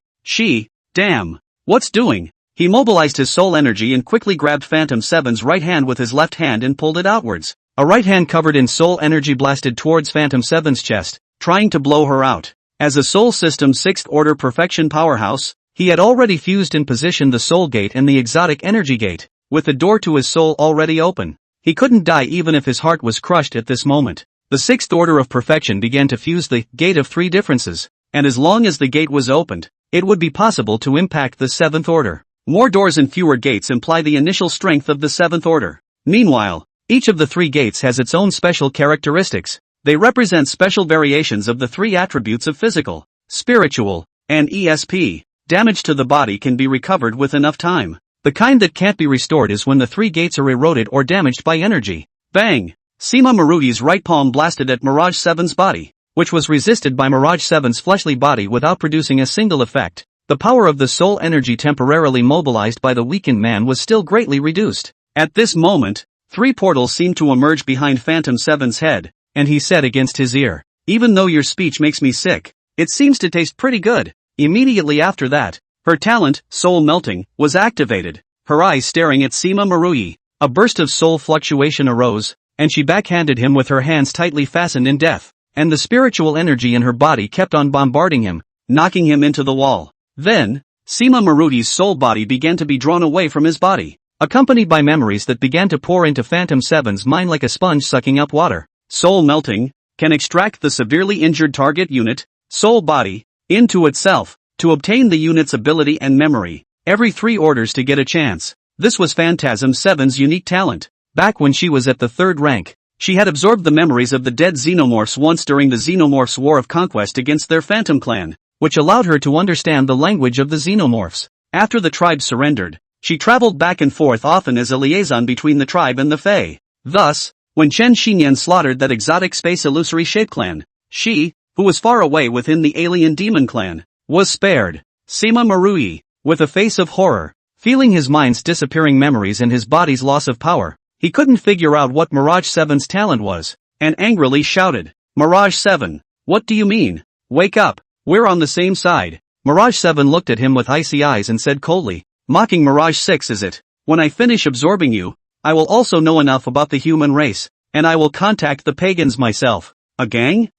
Damn. What's doing? He mobilized his soul energy and quickly grabbed Phantom 7's right hand with his left hand and pulled it outwards. A right hand covered in soul energy blasted towards Phantom 7's chest, trying to blow her out. As a Soul System 6th Order Perfection powerhouse, he had already fused and positioned the Soul Gate and the Exotic Energy Gate, with the door to his soul already open. He couldn't die even if his heart was crushed at this moment. The 6th Order of Perfection began to fuse the Gate of Three Differences, and as long as the gate was opened, it would be possible to impact the 7th Order. More doors and fewer gates imply the initial strength of the 7th Order. Meanwhile, each of the three gates has its own special characteristics. They represent special variations of the three attributes of physical, spiritual, and ESP. Damage to the body can be recovered with enough time. The kind that can't be restored is when the three gates are eroded or damaged by energy. Bang! Sima Maruti's right palm blasted at Mirage 7's body, which was resisted by Mirage 7's fleshly body without producing a single effect. The power of the soul energy temporarily mobilized by the weakened man was still greatly reduced. At this moment, three portals seemed to emerge behind Phantom 7's head, and he said against his ear, "Even though your speech makes me sick, it seems to taste pretty good." Immediately after that, her talent, Soul Melting, was activated. Her eyes staring at Sima Maruti, a burst of soul fluctuation arose, and she backhanded him with her hands tightly fastened in death, and the spiritual energy in her body kept on bombarding him, knocking him into the wall. Then, Sima Maruti's soul body began to be drawn away from his body, accompanied by memories that began to pour into Phantom 7's mind like a sponge sucking up water. Soul Melting can extract the severely injured target unit, soul body, into itself, to obtain the unit's ability and memory, every 3 orders to get a chance. This was Phantasm 7's unique talent. Back when she was at the 3rd rank, she had absorbed the memories of the dead Xenomorphs once during the Xenomorphs' war of conquest against their Phantom clan, which allowed her to understand the language of the Xenomorphs. After the tribe surrendered, she traveled back and forth often as a liaison between the tribe and the Fae. Thus, when Chen Xinyan slaughtered that exotic space illusory shape clan, she, who was far away within the alien demon clan, was spared. Sima Maruti, with a face of horror, feeling his mind's disappearing memories and his body's loss of power, he couldn't figure out what Mirage 7's talent was, and angrily shouted, "Mirage 7, what do you mean? Wake up, we're on the same side." Mirage 7 looked at him with icy eyes and said coldly, "Mocking Mirage 6 is it? When I finish absorbing you, I will also know enough about the human race, and I will contact the pagans myself." "A gang?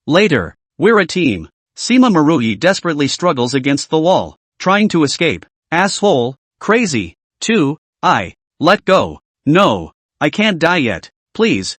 Later, we're a team." Sima Maruti desperately struggles against the wall, trying to escape. "Asshole, crazy, too, let go. No, I can't die yet. Please,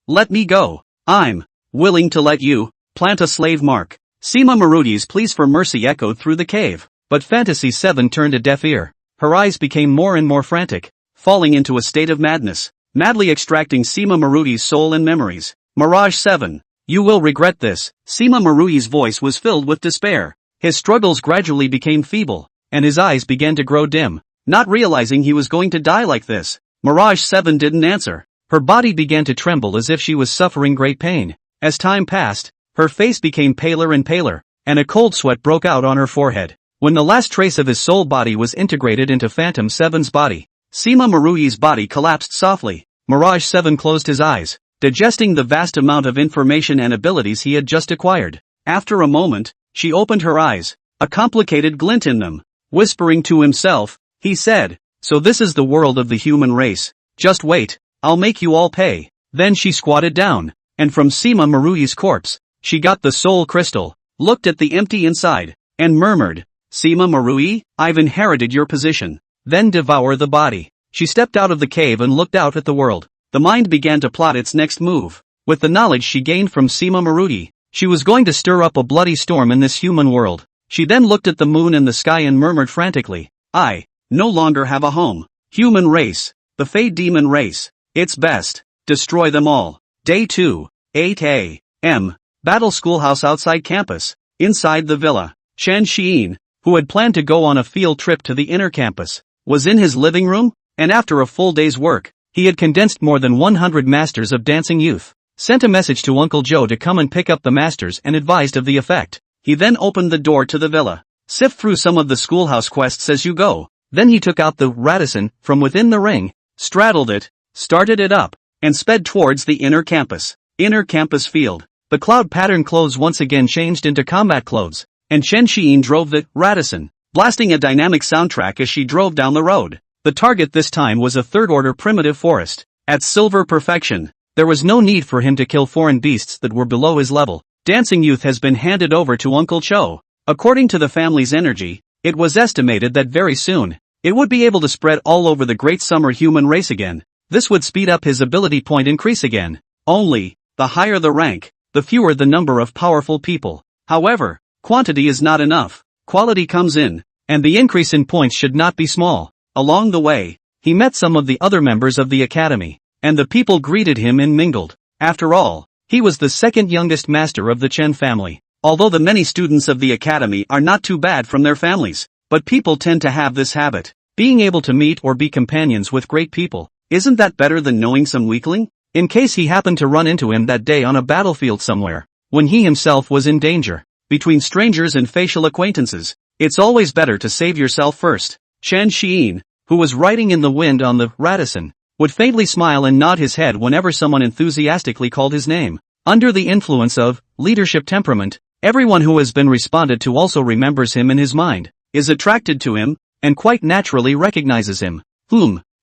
let me go. I'm willing to let you plant a slave mark." Sima Maruti's pleas for mercy echoed through the cave, but Fantasy 7 turned a deaf ear. Her eyes became more and more frantic, falling into a state of madness, madly extracting Sima Maruti's soul and memories. "Mirage 7, you will regret this." Sima Maruti's voice was filled with despair. His struggles gradually became feeble, and his eyes began to grow dim, not realizing he was going to die like this. Mirage 7 didn't answer. Her body began to tremble as if she was suffering great pain. As time passed, her face became paler and paler, and a cold sweat broke out on her forehead. When the last trace of his soul body was integrated into Phantom 7's body, Sima Maruti's body collapsed softly. Mirage 7 closed his eyes, digesting the vast amount of information and abilities he had just acquired. After a moment, she opened her eyes, a complicated glint in them. Whispering to himself, he said, "So this is the world of the human race. Just wait, I'll make you all pay." Then she squatted down, and from Sima Marui's corpse, she got the soul crystal, looked at the empty inside, and murmured, "Sima Marui, I've inherited your position. Then devour the body." She stepped out of the cave and looked out at the world. The mind began to plot its next move. With the knowledge she gained from Sima Marui, she was going to stir up a bloody storm in this human world. She then looked at the moon and the sky and murmured frantically, "I no longer have a home. Human race, the Fey demon race, it's best. Destroy them all." Day 2, 8 a.m. Battle schoolhouse outside campus. Inside the villa, Chen Xiyin, who had planned to go on a field trip to the inner campus, was in his living room, and after a full day's work, he had condensed more than 100 masters of dancing youth, sent a message to Uncle Joe to come and pick up the masters and advised of the effect. He then opened the door to the villa. Sift through some of the schoolhouse quests as you go. Then he took out the radisson from within the ring, straddled it, started it up, and sped towards the inner campus. Inner campus field. The cloud pattern clothes once again changed into combat clothes, and Chen Xiyin drove the radisson, blasting a dynamic soundtrack as she drove down the road. The target this time was a third-order primitive forest. At silver perfection, there was no need for him to kill foreign beasts that were below his level. Dancing youth has been handed over to Uncle Cho. According to the family's energy, it was estimated that very soon, it would be able to spread all over the great summer human race again. This would speed up his ability point increase again. Only, the higher the rank, the fewer the number of powerful people. However, quantity is not enough. Quality comes in, and the increase in points should not be small. Along the way, he met some of the other members of the academy, and the people greeted him and mingled. After all, he was the second youngest master of the Chen family. Although the many students of the academy are not too bad from their families, but people tend to have this habit. Being able to meet or be companions with great people, isn't that better than knowing some weakling? In case he happened to run into him that day on a battlefield somewhere, when he himself was in danger. Between strangers and facial acquaintances, it's always better to save yourself first. Chen Xiyin, who was riding in the wind on the radisson, would faintly smile and nod his head whenever someone enthusiastically called his name. Under the influence of leadership temperament, everyone who has been responded to also remembers him in his mind, is attracted to him, and quite naturally recognizes him.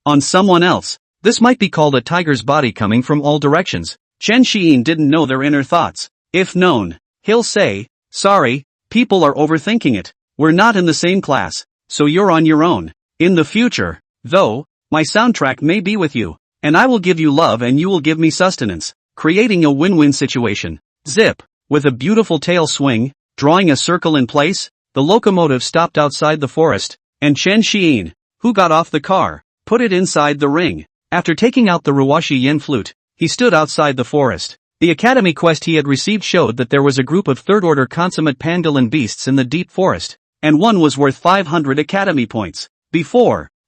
On someone else. This might be called a tiger's body coming from all directions. Chen Xiyin didn't know their inner thoughts. If known, he'll say, "Sorry, people are overthinking it. We're not in the same class, so you're on your own. In the future, though, my soundtrack may be with you, and I will give you love and you will give me sustenance," creating a win-win situation. Zip. With a beautiful tail swing, drawing a circle in place, the locomotive stopped outside the forest, and Chen Xiyin, who got off the car, put it inside the ring. After taking out the Ruwashi Yin flute, he stood outside the forest. The academy quest he had received showed that there was a group of third-order consummate pangolin beasts in the deep forest, and one was worth 500 academy points.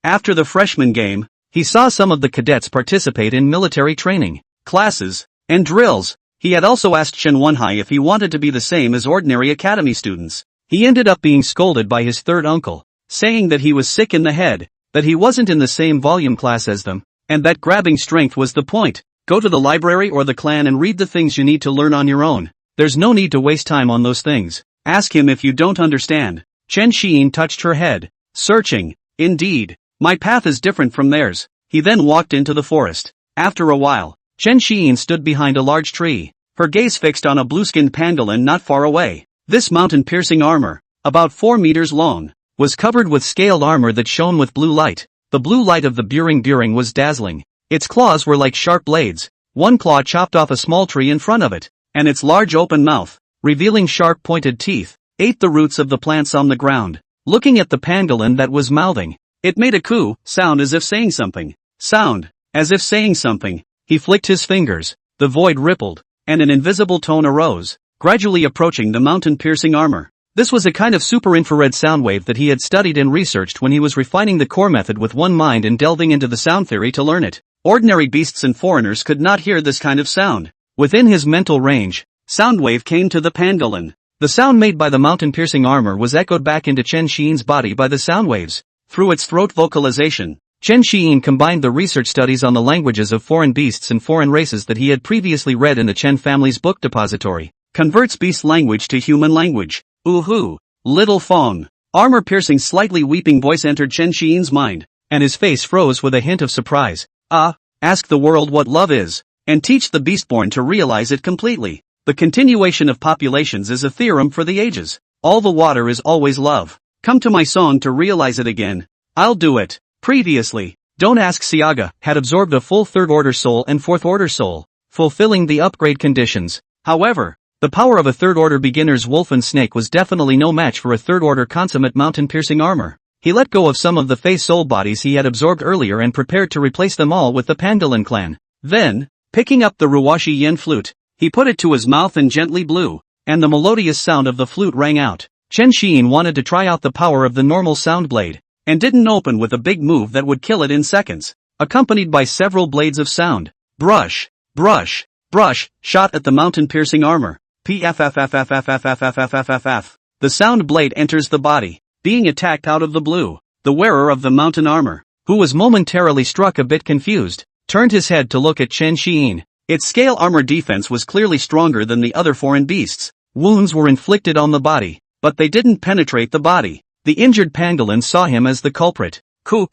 After the freshman game, he saw some of the cadets participate in military training, classes, and drills. He had also asked Chen Wenhai if he wanted to be the same as ordinary academy students. He ended up being scolded by his third uncle, saying that he was sick in the head, that he wasn't in the same volume class as them, and that grabbing strength was the point. Go to the library or the clan and read the things you need to learn on your own. There's no need to waste time on those things. Ask him if you don't understand. Chen Xiyin touched her head, searching. Indeed, my path is different from theirs. He then walked into the forest. After a while, Chen Xiyin stood behind a large tree, her gaze fixed on a blue-skinned pangolin not far away. This mountain-piercing armor, about 4 meters long, was covered with scaled armor that shone with blue light. The blue light of the buring was dazzling. Its claws were like sharp blades. One claw chopped off a small tree in front of it, and its large open mouth, revealing sharp pointed teeth, ate the roots of the plants on the ground. Looking at the pangolin that was mouthing, it made a coo sound as if saying something. He flicked his fingers, the void rippled, and an invisible tone arose, gradually approaching the mountain-piercing armor. This was a kind of super-infrared sound wave that he had studied and researched when he was refining the core method with one mind and delving into the sound theory to learn it. Ordinary beasts and foreigners could not hear this kind of sound. Within his mental range, sound wave came to the pangolin. The sound made by the mountain-piercing armor was echoed back into Chen Xiyin's body by the sound waves. Through its throat vocalization, Chen Xiyin combined the research studies on the languages of foreign beasts and foreign races that he had previously read in the Chen family's book depository. Converts beast language to human language. Ooh, little Fong. Armor-piercing slightly weeping voice entered Chen Xiyin's mind, and his face froze with a hint of surprise. Ask the world what love is. and teach the beastborn to realize it completely. The continuation of populations is a theorem for the ages. All the water is always love. Come to my song to realize it again. I'll do it. Previously, Don't Ask Siaga had absorbed a full third-order soul and fourth-order soul, fulfilling the upgrade conditions. However, the power of a third-order beginner's wolfen snake was definitely no match for a third-order consummate mountain-piercing armor. He let go of some of the Fey soul bodies he had absorbed earlier and prepared to replace them all with the Pandalin clan. Then, picking up the Ruwashi Yen flute, he put it to his mouth and gently blew, and the melodious sound of the flute rang out. Chen Xiyin wanted to try out the power of the normal sound blade, and didn't open with a big move that would kill it in seconds, accompanied by several blades of sound. Brush, brush, brush, shot at the mountain-piercing armor. Pffffffffffffffff. The sound blade enters the body, being attacked out of the blue. The wearer of the mountain armor, who was momentarily struck a bit confused, turned his head to look at Chen Xiyin. Its scale armor defense was clearly stronger than the other foreign beasts. Wounds were inflicted on the body, but they didn't penetrate the body. The injured pangolin saw him as the culprit. Coo,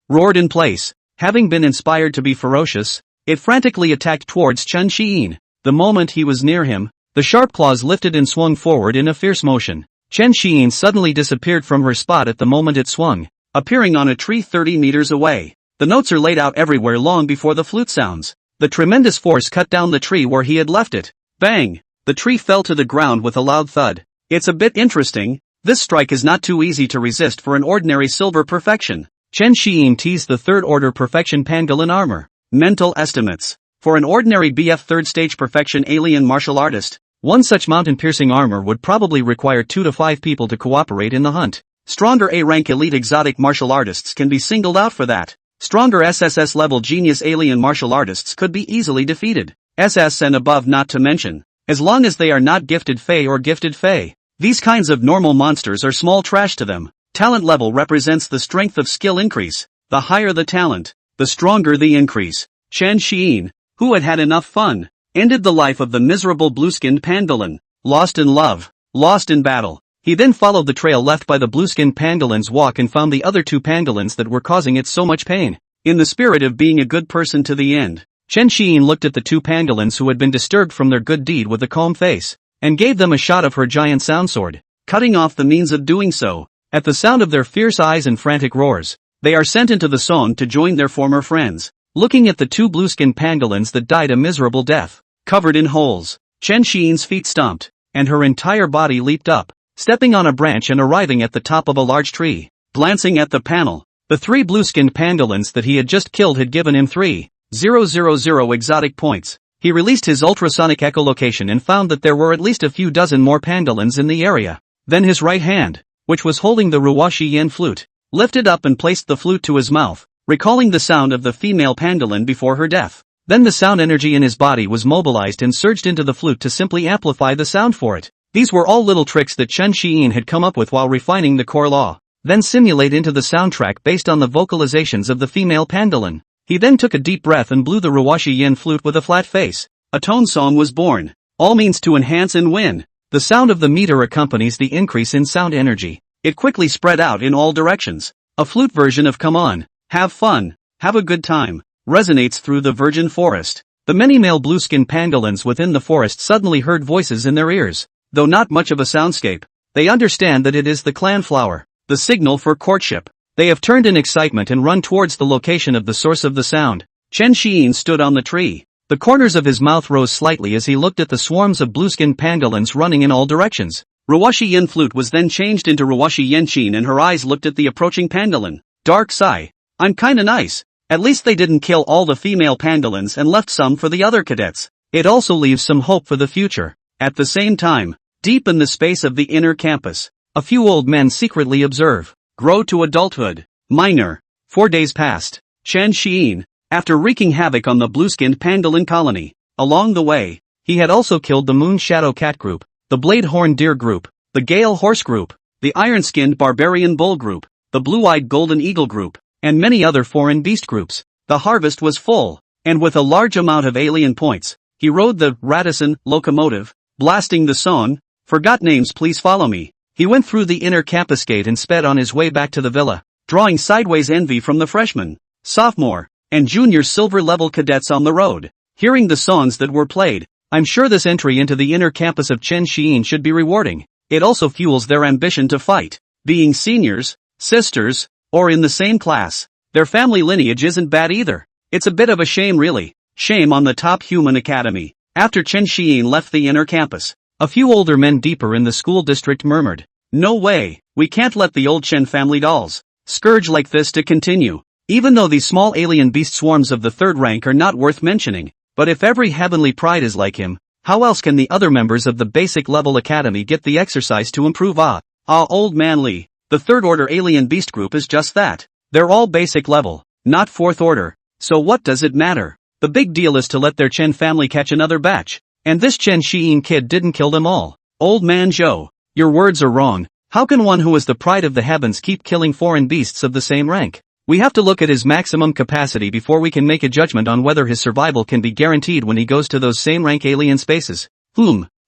roared in place. Having been inspired to be ferocious, it frantically attacked towards Chen Xiyin. The moment he was near him, the sharp claws lifted and swung forward in a fierce motion. Chen Xiyin suddenly disappeared from her spot at the moment it swung, appearing on a tree 30 meters away. The notes are laid out everywhere long before the flute sounds. The tremendous force cut down the tree where he had left it. Bang! The tree fell to the ground with a loud thud. It's a bit interesting. This strike is not too easy to resist for an ordinary silver perfection. Chen Xiyin teased the third-order perfection pangolin armor. Mental estimates. For an ordinary BF third-stage perfection alien martial artist, one such mountain-piercing armor would probably require 2 to 5 people to cooperate in the hunt. Stronger A-rank elite exotic martial artists can be singled out for that. Stronger SSS-level genius alien martial artists could be easily defeated. SS and above not to mention, as long as they are not gifted Fey or gifted Fey. These kinds of normal monsters are small trash to them. Talent level represents the strength of skill increase. The higher the talent, the stronger the increase. Chen Xiyin, who had had enough fun, ended the life of the miserable blue-skinned pangolin. Lost in love, lost in battle. He then followed the trail left by the blue-skinned pangolin's walk and found the other 2 pangolins that were causing it so much pain. In the spirit of being a good person to the end, Chen Xiyin looked at the 2 pangolins who had been disturbed from their good deed with a calm face, and gave them a shot of her giant sound sword, cutting off the means of doing so. At the sound of their fierce eyes and frantic roars, they are sent into the song to join their former friends. Looking at the 2 blue-skinned pangolins that died a miserable death, covered in holes, Chen Xiyin's feet stomped, and her entire body leaped up, stepping on a branch and arriving at the top of a large tree. Glancing at the panel, the 3 blue-skinned pangolins that he had just killed had given him 3,000 exotic points. He released his ultrasonic echolocation and found that there were at least a few dozen more pangolins in the area. Then his right hand, which was holding the Ruwashi Yen flute, lifted up and placed the flute to his mouth, recalling the sound of the female pangolin before her death. Then the sound energy in his body was mobilized and surged into the flute to simply amplify the sound for it. These were all little tricks that Chen Xiyin had come up with while refining the core law, then simulate into the soundtrack based on the vocalizations of the female pangolin. He then took a deep breath and blew the Ruwashi Yen flute with a flat face. A tone song was born. All means to enhance and win. The sound of the meter accompanies the increase in sound energy. It quickly spread out in all directions. A flute version of Come On, Have Fun, Have a Good Time resonates through the virgin forest. The many male blue-skinned pangolins within the forest suddenly heard voices in their ears. Though not much of a soundscape, they understand that it is the clan flower, the signal for courtship. They have turned in excitement and run towards the location of the source of the sound. Chen Xiyin stood on the tree. The corners of his mouth rose slightly as he looked at the swarms of blue-skinned pangolins running in all directions. Ruwashi Yen flute was then changed into Ruwashi Yen Chin and her eyes looked at the approaching pangolin. Dark sigh. I'm kinda nice. At least they didn't kill all the female pangolins and left some for the other cadets. It also leaves some hope for the future. At the same time, deep in the space of the inner campus, a few old men secretly observe. Grow to adulthood. Minor. 4 days passed. Chen Xiyin, after wreaking havoc on the blue-skinned pangolin colony, along the way, he had also killed the Moon Shadow Cat group, the Blade Horn Deer group, the Gale Horse group, the Iron-Skinned Barbarian Bull group, the Blue-Eyed Golden Eagle group, and many other foreign beast groups. The harvest was full, and with a large amount of alien points, he rode the Radisson locomotive, blasting the song, Forgot Names Please Follow Me. He went through the inner campus gate and sped on his way back to the villa, drawing sideways envy from the freshmen, sophomore, and junior silver level cadets on the road. Hearing the songs that were played, I'm sure this entry into the inner campus of Chen Xiyin should be rewarding. It also fuels their ambition to fight. Being seniors, sisters, or in the same class, their family lineage isn't bad either. It's a bit of a shame really. Shame on the top human academy. After Chen Xiyin left the inner campus, a few older men deeper in the school district murmured, "No way, we can't let the old Chen family dolls scourge like this to continue." Even though these small alien beast swarms of the third rank are not worth mentioning, but if every heavenly pride is like him, how else can the other members of the basic level academy get the exercise to improve? Old man Li, the third order alien beast group is just that. They're all basic level, not fourth order, so what does it matter? The big deal is to let their Chen family catch another batch, and this Chen Xiyin kid didn't kill them all. Old man Zhou, your words are wrong. How can one who is the pride of the heavens keep killing foreign beasts of the same rank? We have to look at his maximum capacity before we can make a judgment on whether his survival can be guaranteed when he goes to those same rank alien spaces.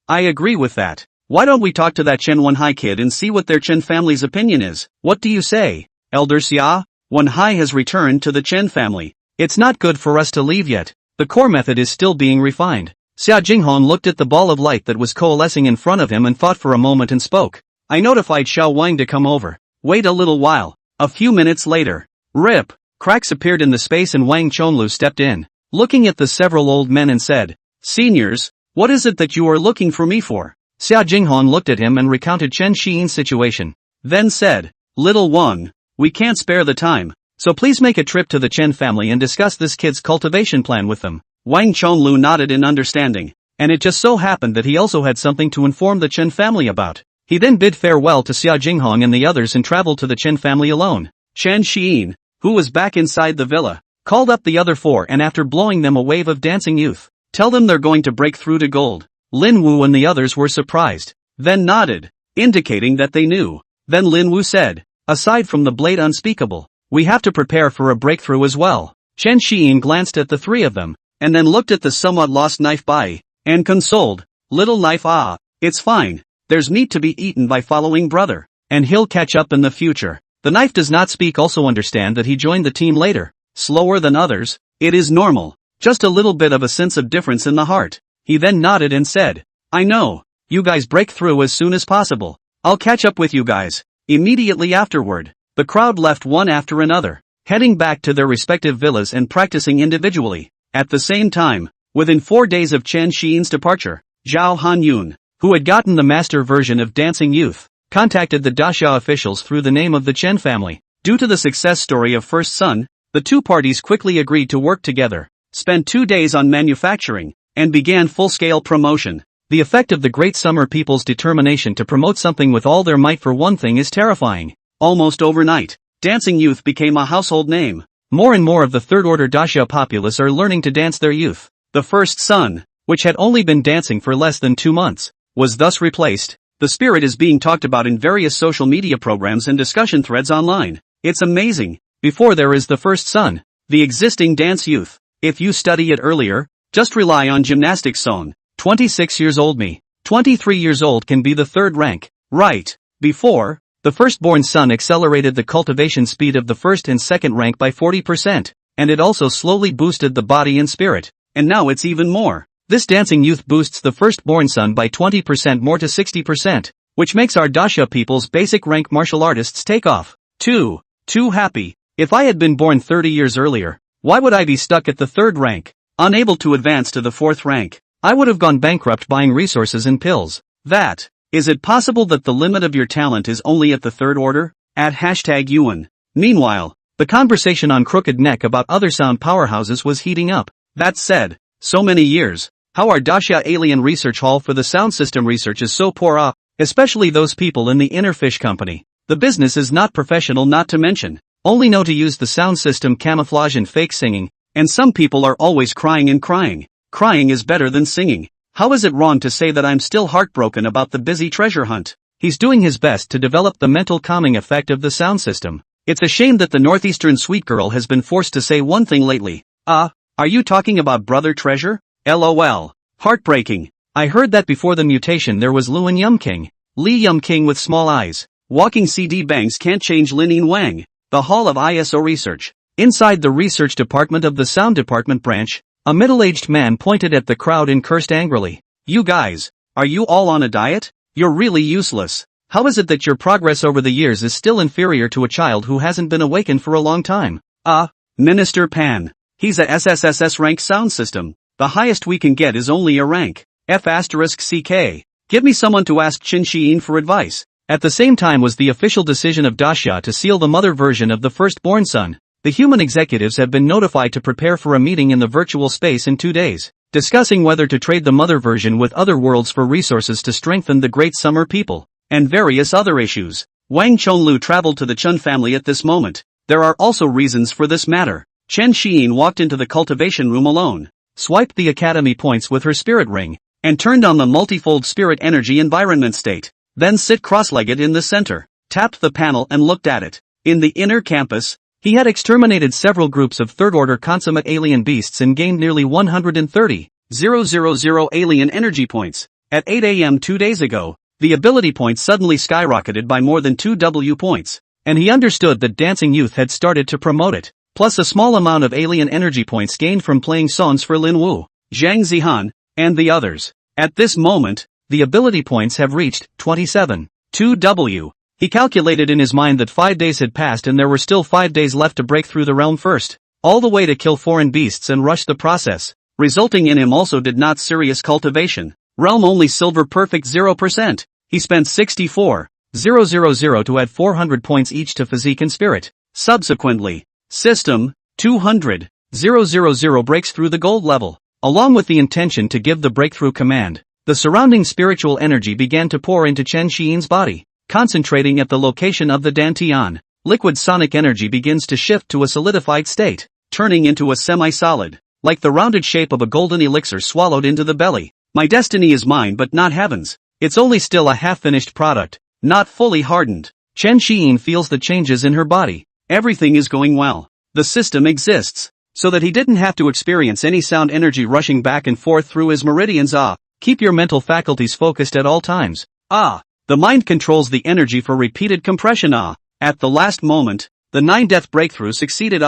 I agree with that. Why don't we talk to that Chen Wenhai kid and see what their Chen family's opinion is? What do you say, Elder Xia? Wenhai has returned to the Chen family. It's not good for us to leave yet. The core method is still being refined. Xia Jinghong looked at the ball of light that was coalescing in front of him and thought for a moment and spoke. I notified Xiao Wang to come over. Wait a little while. A few minutes later. Rip. Cracks appeared in the space and Wang Chonlu stepped in, looking at the several old men and said, "Seniors, what is it that you are looking for me for?" Xia Jinghong looked at him and recounted Chen Xiyin's situation. Then said, "Little Wang, we can't spare the time, so please make a trip to the Chen family and discuss this kid's cultivation plan with them." Wang Chonlu nodded in understanding, and it just so happened that he also had something to inform the Chen family about. He then bid farewell to Xia Jinghong and the others and traveled to the Chen family alone. Chen Xiyin, who was back inside the villa, called up the other four and after blowing them a wave of dancing youth, "Tell them they're going to break through to gold." Lin Wu and the others were surprised, then nodded, indicating that they knew. Then Lin Wu said, "Aside from the blade unspeakable, we have to prepare for a breakthrough as well." Chen Xiyin glanced at the three of them, and then looked at the somewhat lost knife Bai, and consoled, "Little knife, it's fine, there's meat to be eaten by following brother, and he'll catch up in the future." The knife does not speak also understand that he joined the team later, slower than others, it is normal, just a little bit of a sense of difference in the heart. He then nodded and said, "I know, you guys break through as soon as possible, I'll catch up with you guys." Immediately afterward, the crowd left one after another, heading back to their respective villas and practicing individually. At the same time, within 4 days of Chen Xiyin's departure, Zhao Hanyun, who had gotten the master version of Dancing Youth, contacted the Daxia officials through the name of the Chen family. Due to the success story of First Son, the two parties quickly agreed to work together, spent 2 days on manufacturing, and began full-scale promotion. The effect of the great summer people's determination to promote something with all their might for one thing is terrifying. Almost overnight, Dancing Youth became a household name. More and more of the third-order Daxia populace are learning to dance their youth. The First Son, which had only been dancing for less than 2 months, was thus replaced. The spirit is being talked about in various social media programs and discussion threads online. It's amazing. Before there is the First Son, the existing Dance Youth. If you study it earlier, just rely on gymnastics song. 26 years old me, 23 years old can be the third rank. Right. Before, the firstborn son accelerated the cultivation speed of the first and second rank by 40%, and it also slowly boosted the body and spirit. And now it's even more. This Dancing Youth boosts the firstborn son by 20% more to 60%, which makes our Daxia people's basic rank martial artists take off. Too happy. If I had been born 30 years earlier, why would I be stuck at the third rank, unable to advance to the fourth rank? I would have gone bankrupt buying resources and pills. Is it possible that the limit of your talent is only at the third order? At #Yuan. Meanwhile, the conversation on Crooked Neck about other sound powerhouses was heating up. That said, so many years. How our Daxia Alien Research Hall for the sound system research is so poor especially those people in the Inner Fish Company. The business is not professional, not to mention, only know to use the sound system camouflage and fake singing, and some people are always crying and crying. Crying is better than singing. How is it wrong to say that I'm still heartbroken about the busy treasure hunt? He's doing his best to develop the mental calming effect of the sound system. It's a shame that the Northeastern Sweet Girl has been forced to say one thing lately. Are you talking about Brother Treasure? LOL. Heartbreaking. I heard that before the mutation there was Luan Yum King. Li Yum King with small eyes. Walking CD bangs can't change Lin Yin Wang. The Hall of ISO Research. Inside the research department of the sound department branch, a middle-aged man pointed at the crowd and cursed angrily. You guys, are you all on a diet? You're really useless. How is it that your progress over the years is still inferior to a child who hasn't been awakened for a long time? Minister Pan. He's a SSSS rank sound system. The highest we can get is only a rank. F***CK. Give me someone to ask Qin Shiyin for advice. At the same time was the official decision of Daxia to seal the mother version of the firstborn son. The human executives have been notified to prepare for a meeting in the virtual space in 2 days, discussing whether to trade the mother version with other worlds for resources to strengthen the Great Summer people, and various other issues. Wang Chonglu traveled to the Chun family at this moment. There are also reasons for this matter. Chen Xiyin walked into the cultivation room alone, swiped the academy points with her spirit ring, and turned on the multifold spirit energy environment state. Then sit cross-legged in the center, tapped the panel and looked at it. In the inner campus, he had exterminated several groups of third-order consummate alien beasts and gained nearly 130,000 alien energy points. At 8 a.m. 2 days ago, the ability points suddenly skyrocketed by more than 2 W points, and he understood that Dancing Youth had started to promote it, plus a small amount of alien energy points gained from playing songs for Lin Wu, Zhang Zihan, and the others. At this moment, the ability points have reached 27.2 W. He calculated in his mind that 5 days had passed and there were still 5 days left to break through the realm first, all the way to kill foreign beasts and rush the process, resulting in him also did not serious cultivation. Realm only silver perfect 0%. He spent 64,000 to add 400 points each to physique and spirit. Subsequently, System 200,000 breaks through the gold level. Along with the intention to give the breakthrough command, the surrounding spiritual energy began to pour into Chen Xiyin's body, concentrating at the location of the Dantian. Liquid sonic energy begins to shift to a solidified state, turning into a semi-solid, like the rounded shape of a golden elixir swallowed into the belly. My destiny is mine but not heaven's. It's only still a half-finished product, not fully hardened. Chen Xiyin feels the changes in her body. Everything is going well. The system exists, so that he didn't have to experience any sound energy rushing back and forth through his meridians. Keep your mental faculties focused at all times. The mind controls the energy for repeated compression. At the last moment, the 9-death breakthrough succeeded.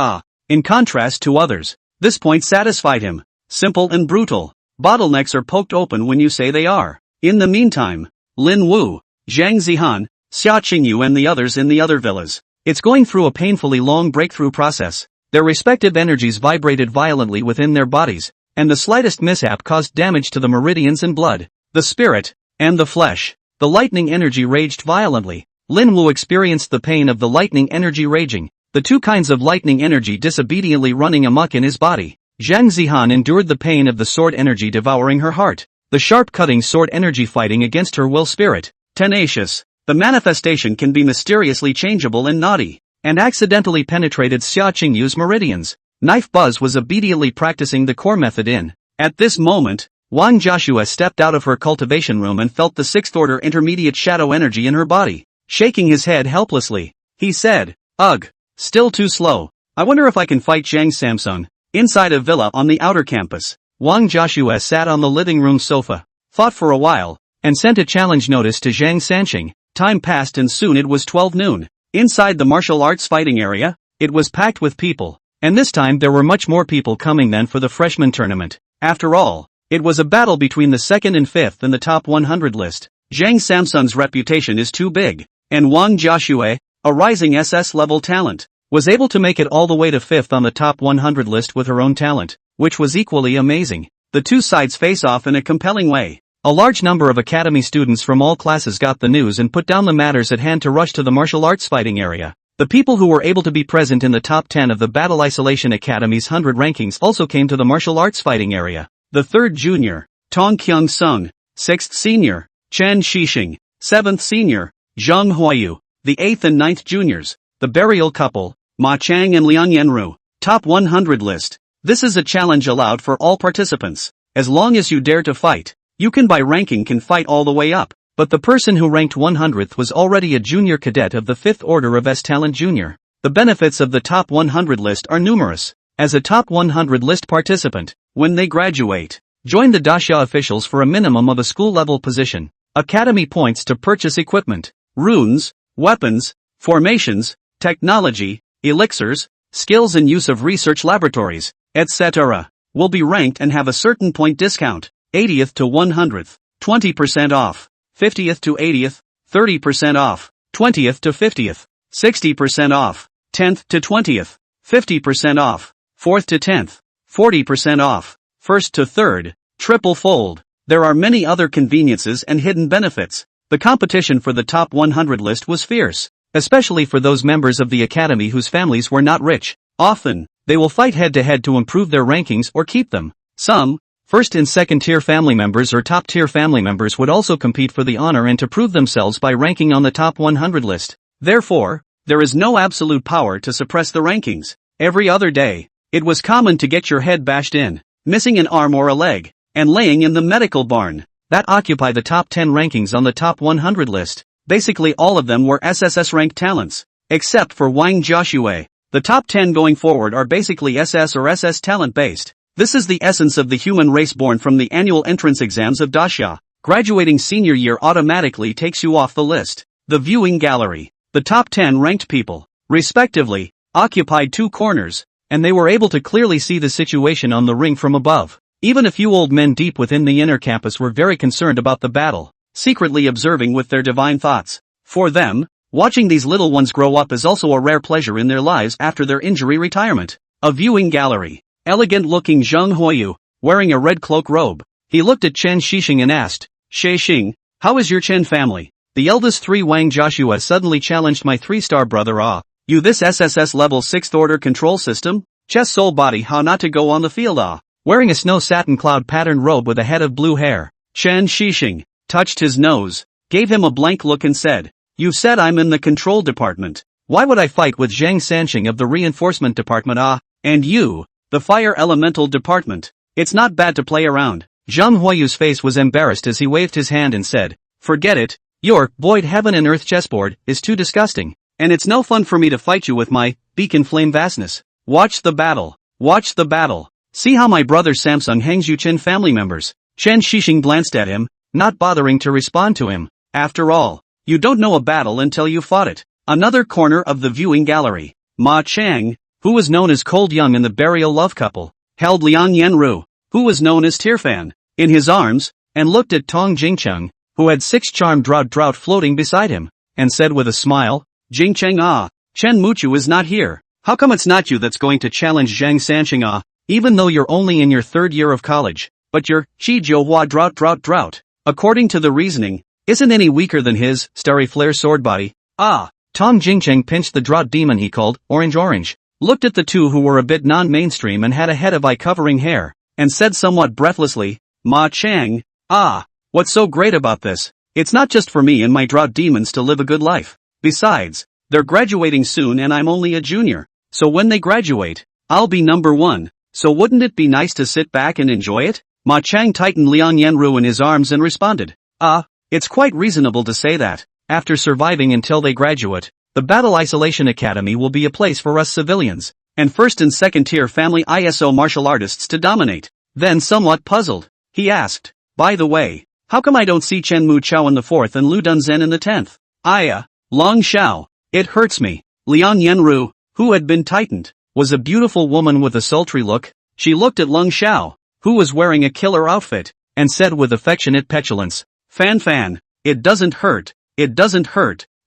In contrast to others, this point satisfied him. Simple and brutal. Bottlenecks are poked open when you say they are. In the meantime, Lin Wu, Zhang Zihan, Xia Qingyu and the others in the other villas. It's going through a painfully long breakthrough process. Their respective energies vibrated violently within their bodies, and the slightest mishap caused damage to the meridians and blood, the spirit, and the flesh. The lightning energy raged violently. Lin Wu experienced the pain of the lightning energy raging, the two kinds of lightning energy disobediently running amok in his body. Zhang Zihan endured the pain of the sword energy devouring her heart, the sharp cutting sword energy fighting against her will spirit. Tenacious. The manifestation can be mysteriously changeable and naughty, and accidentally penetrated Xia Qingyu's meridians. Knife Buzz was obediently practicing the core method in. At this moment, Wang Joshua stepped out of her cultivation room and felt the 6th order intermediate shadow energy in her body. Shaking his head helplessly, he said, Ugh, still too slow. I wonder if I can fight Zhang Samsung. Inside a villa on the outer campus, Wang Joshua sat on the living room sofa, thought for a while, and sent a challenge notice to Zhang Sanqing. Time passed and soon it was 12 noon. Inside the martial arts fighting area, it was packed with people, and this time there were much more people coming than for the freshman tournament. After all, it was a battle between the 2nd and 5th in the top 100 list. Zhang Samsung's reputation is too big, and Wang Joshua, a rising SS level talent, was able to make it all the way to 5th on the top 100 list with her own talent, which was equally amazing. The two sides face off in a compelling way. A large number of academy students from all classes got the news and put down the matters at hand to rush to the martial arts fighting area. The people who were able to be present in the top 10 of the Battle Isolation Academy's 100 rankings also came to the martial arts fighting area. The 3rd junior, Tong Kyung Sung, 6th senior, Chen Shixing, 7th senior, Zhang Huayu, the 8th and 9th juniors, the burial couple, Ma Chang and Liang Yanru, top 100 list. This is a challenge allowed for all participants. As long as you dare to fight, you can by ranking can fight all the way up. But the person who ranked 100th was already a junior cadet of the 5th order of S Talent Junior. The benefits of the top 100 list are numerous. As a top 100 list participant, when they graduate, join the Daxia officials for a minimum of a school-level position, academy points to purchase equipment, runes, weapons, formations, technology, elixirs, skills and use of research laboratories, etc. will be ranked and have a certain point discount, 80th to 100th, 20% off, 50th to 80th, 30% off, 20th to 50th, 60% off, 10th to 20th, 50% off, 4th to 10th, 40% off, 1st to 3rd, triple fold. There are many other conveniences and hidden benefits. The competition for the top 100 list was fierce, especially for those members of the academy whose families were not rich. Often, they will fight head-to-head to improve their rankings or keep them. Some, first and second-tier family members or top-tier family members would also compete for the honor and to prove themselves by ranking on the top 100 list. Therefore, there is no absolute power to suppress the rankings. Every other day, it was common to get your head bashed in, missing an arm or a leg, and laying in the medical barn. That occupy the top 10 rankings on the top 100 list. Basically all of them were SSS-ranked talents, except for Wang Joshua. The top 10 going forward are basically SS or SS talent-based. This is the essence of the human race born from the annual entrance exams of Dasha. Graduating senior year automatically takes you off the list. The viewing gallery. The top 10 ranked people, respectively, occupied two corners, and they were able to clearly see the situation on the ring from above. Even a few old men deep within the inner campus were very concerned about the battle, secretly observing with their divine thoughts. For them, watching these little ones grow up is also a rare pleasure in their lives after their injury retirement. A viewing gallery. Elegant-looking Zheng Huoyu, wearing a red cloak robe. He looked at Chen Shixing and asked, Shixing, how is your Chen family? The eldest three Wang Joshua suddenly challenged my three-star brother. You this SSS level 6th order control system? Chest soul body how not to go on the field Wearing a snow satin cloud patterned robe with a head of blue hair. Chen Shixing touched his nose, gave him a blank look and said, You said I'm in the control department. Why would I fight with Zhang Sanqing of the reinforcement department and you, the fire elemental department? It's not bad to play around. Zheng Huoyu's face was embarrassed as he waved his hand and said, Forget it, your void heaven and earth chessboard is too disgusting, and it's no fun for me to fight you with my beacon flame vastness. Watch the battle. Watch the battle. See how my brother Samsung hangs you Chen family members. Chen Shixing glanced at him, not bothering to respond to him. After all, you don't know a battle until you fought it. Another corner of the viewing gallery. Ma Chang, who was known as Cold Young in the burial love couple, held Liang Yenru, who was known as Tearfan, in his arms, and looked at Tong Jingcheng, who had 6 charmed drought floating beside him, and said with a smile, Jingcheng Chen Muchu is not here. How come it's not you that's going to challenge Zhang Sanqing even though you're only in your 3rd year of college, but your Qi Jiu Hua drought. According to the reasoning, isn't any weaker than his starry flare sword body. Tong Jingcheng pinched the drought demon he called Orange, looked at the two who were a bit non-mainstream and had a head of eye-covering hair, and said somewhat breathlessly, Ma Chang, what's so great about this? It's not just for me and my drought demons to live a good life. Besides, they're graduating soon and I'm only a junior, so when they graduate, I'll be number 1, so wouldn't it be nice to sit back and enjoy it? Ma Chang tightened Liang Yenru in his arms and responded, it's quite reasonable to say that. After surviving until they graduate, the Battle Isolation Academy will be a place for us civilians, and 1st and 2nd tier family ISO martial artists to dominate. Then somewhat puzzled, he asked, By the way, how come I don't see Chen Mu Chao in the 4th and Lu Dunzhen in the 10th? Long Xiao, it hurts me. Liang Yenru, who had been tightened, was a beautiful woman with a sultry look. She looked at Long Xiao, who was wearing a killer outfit, and said with affectionate petulance, Fan, it doesn't hurt,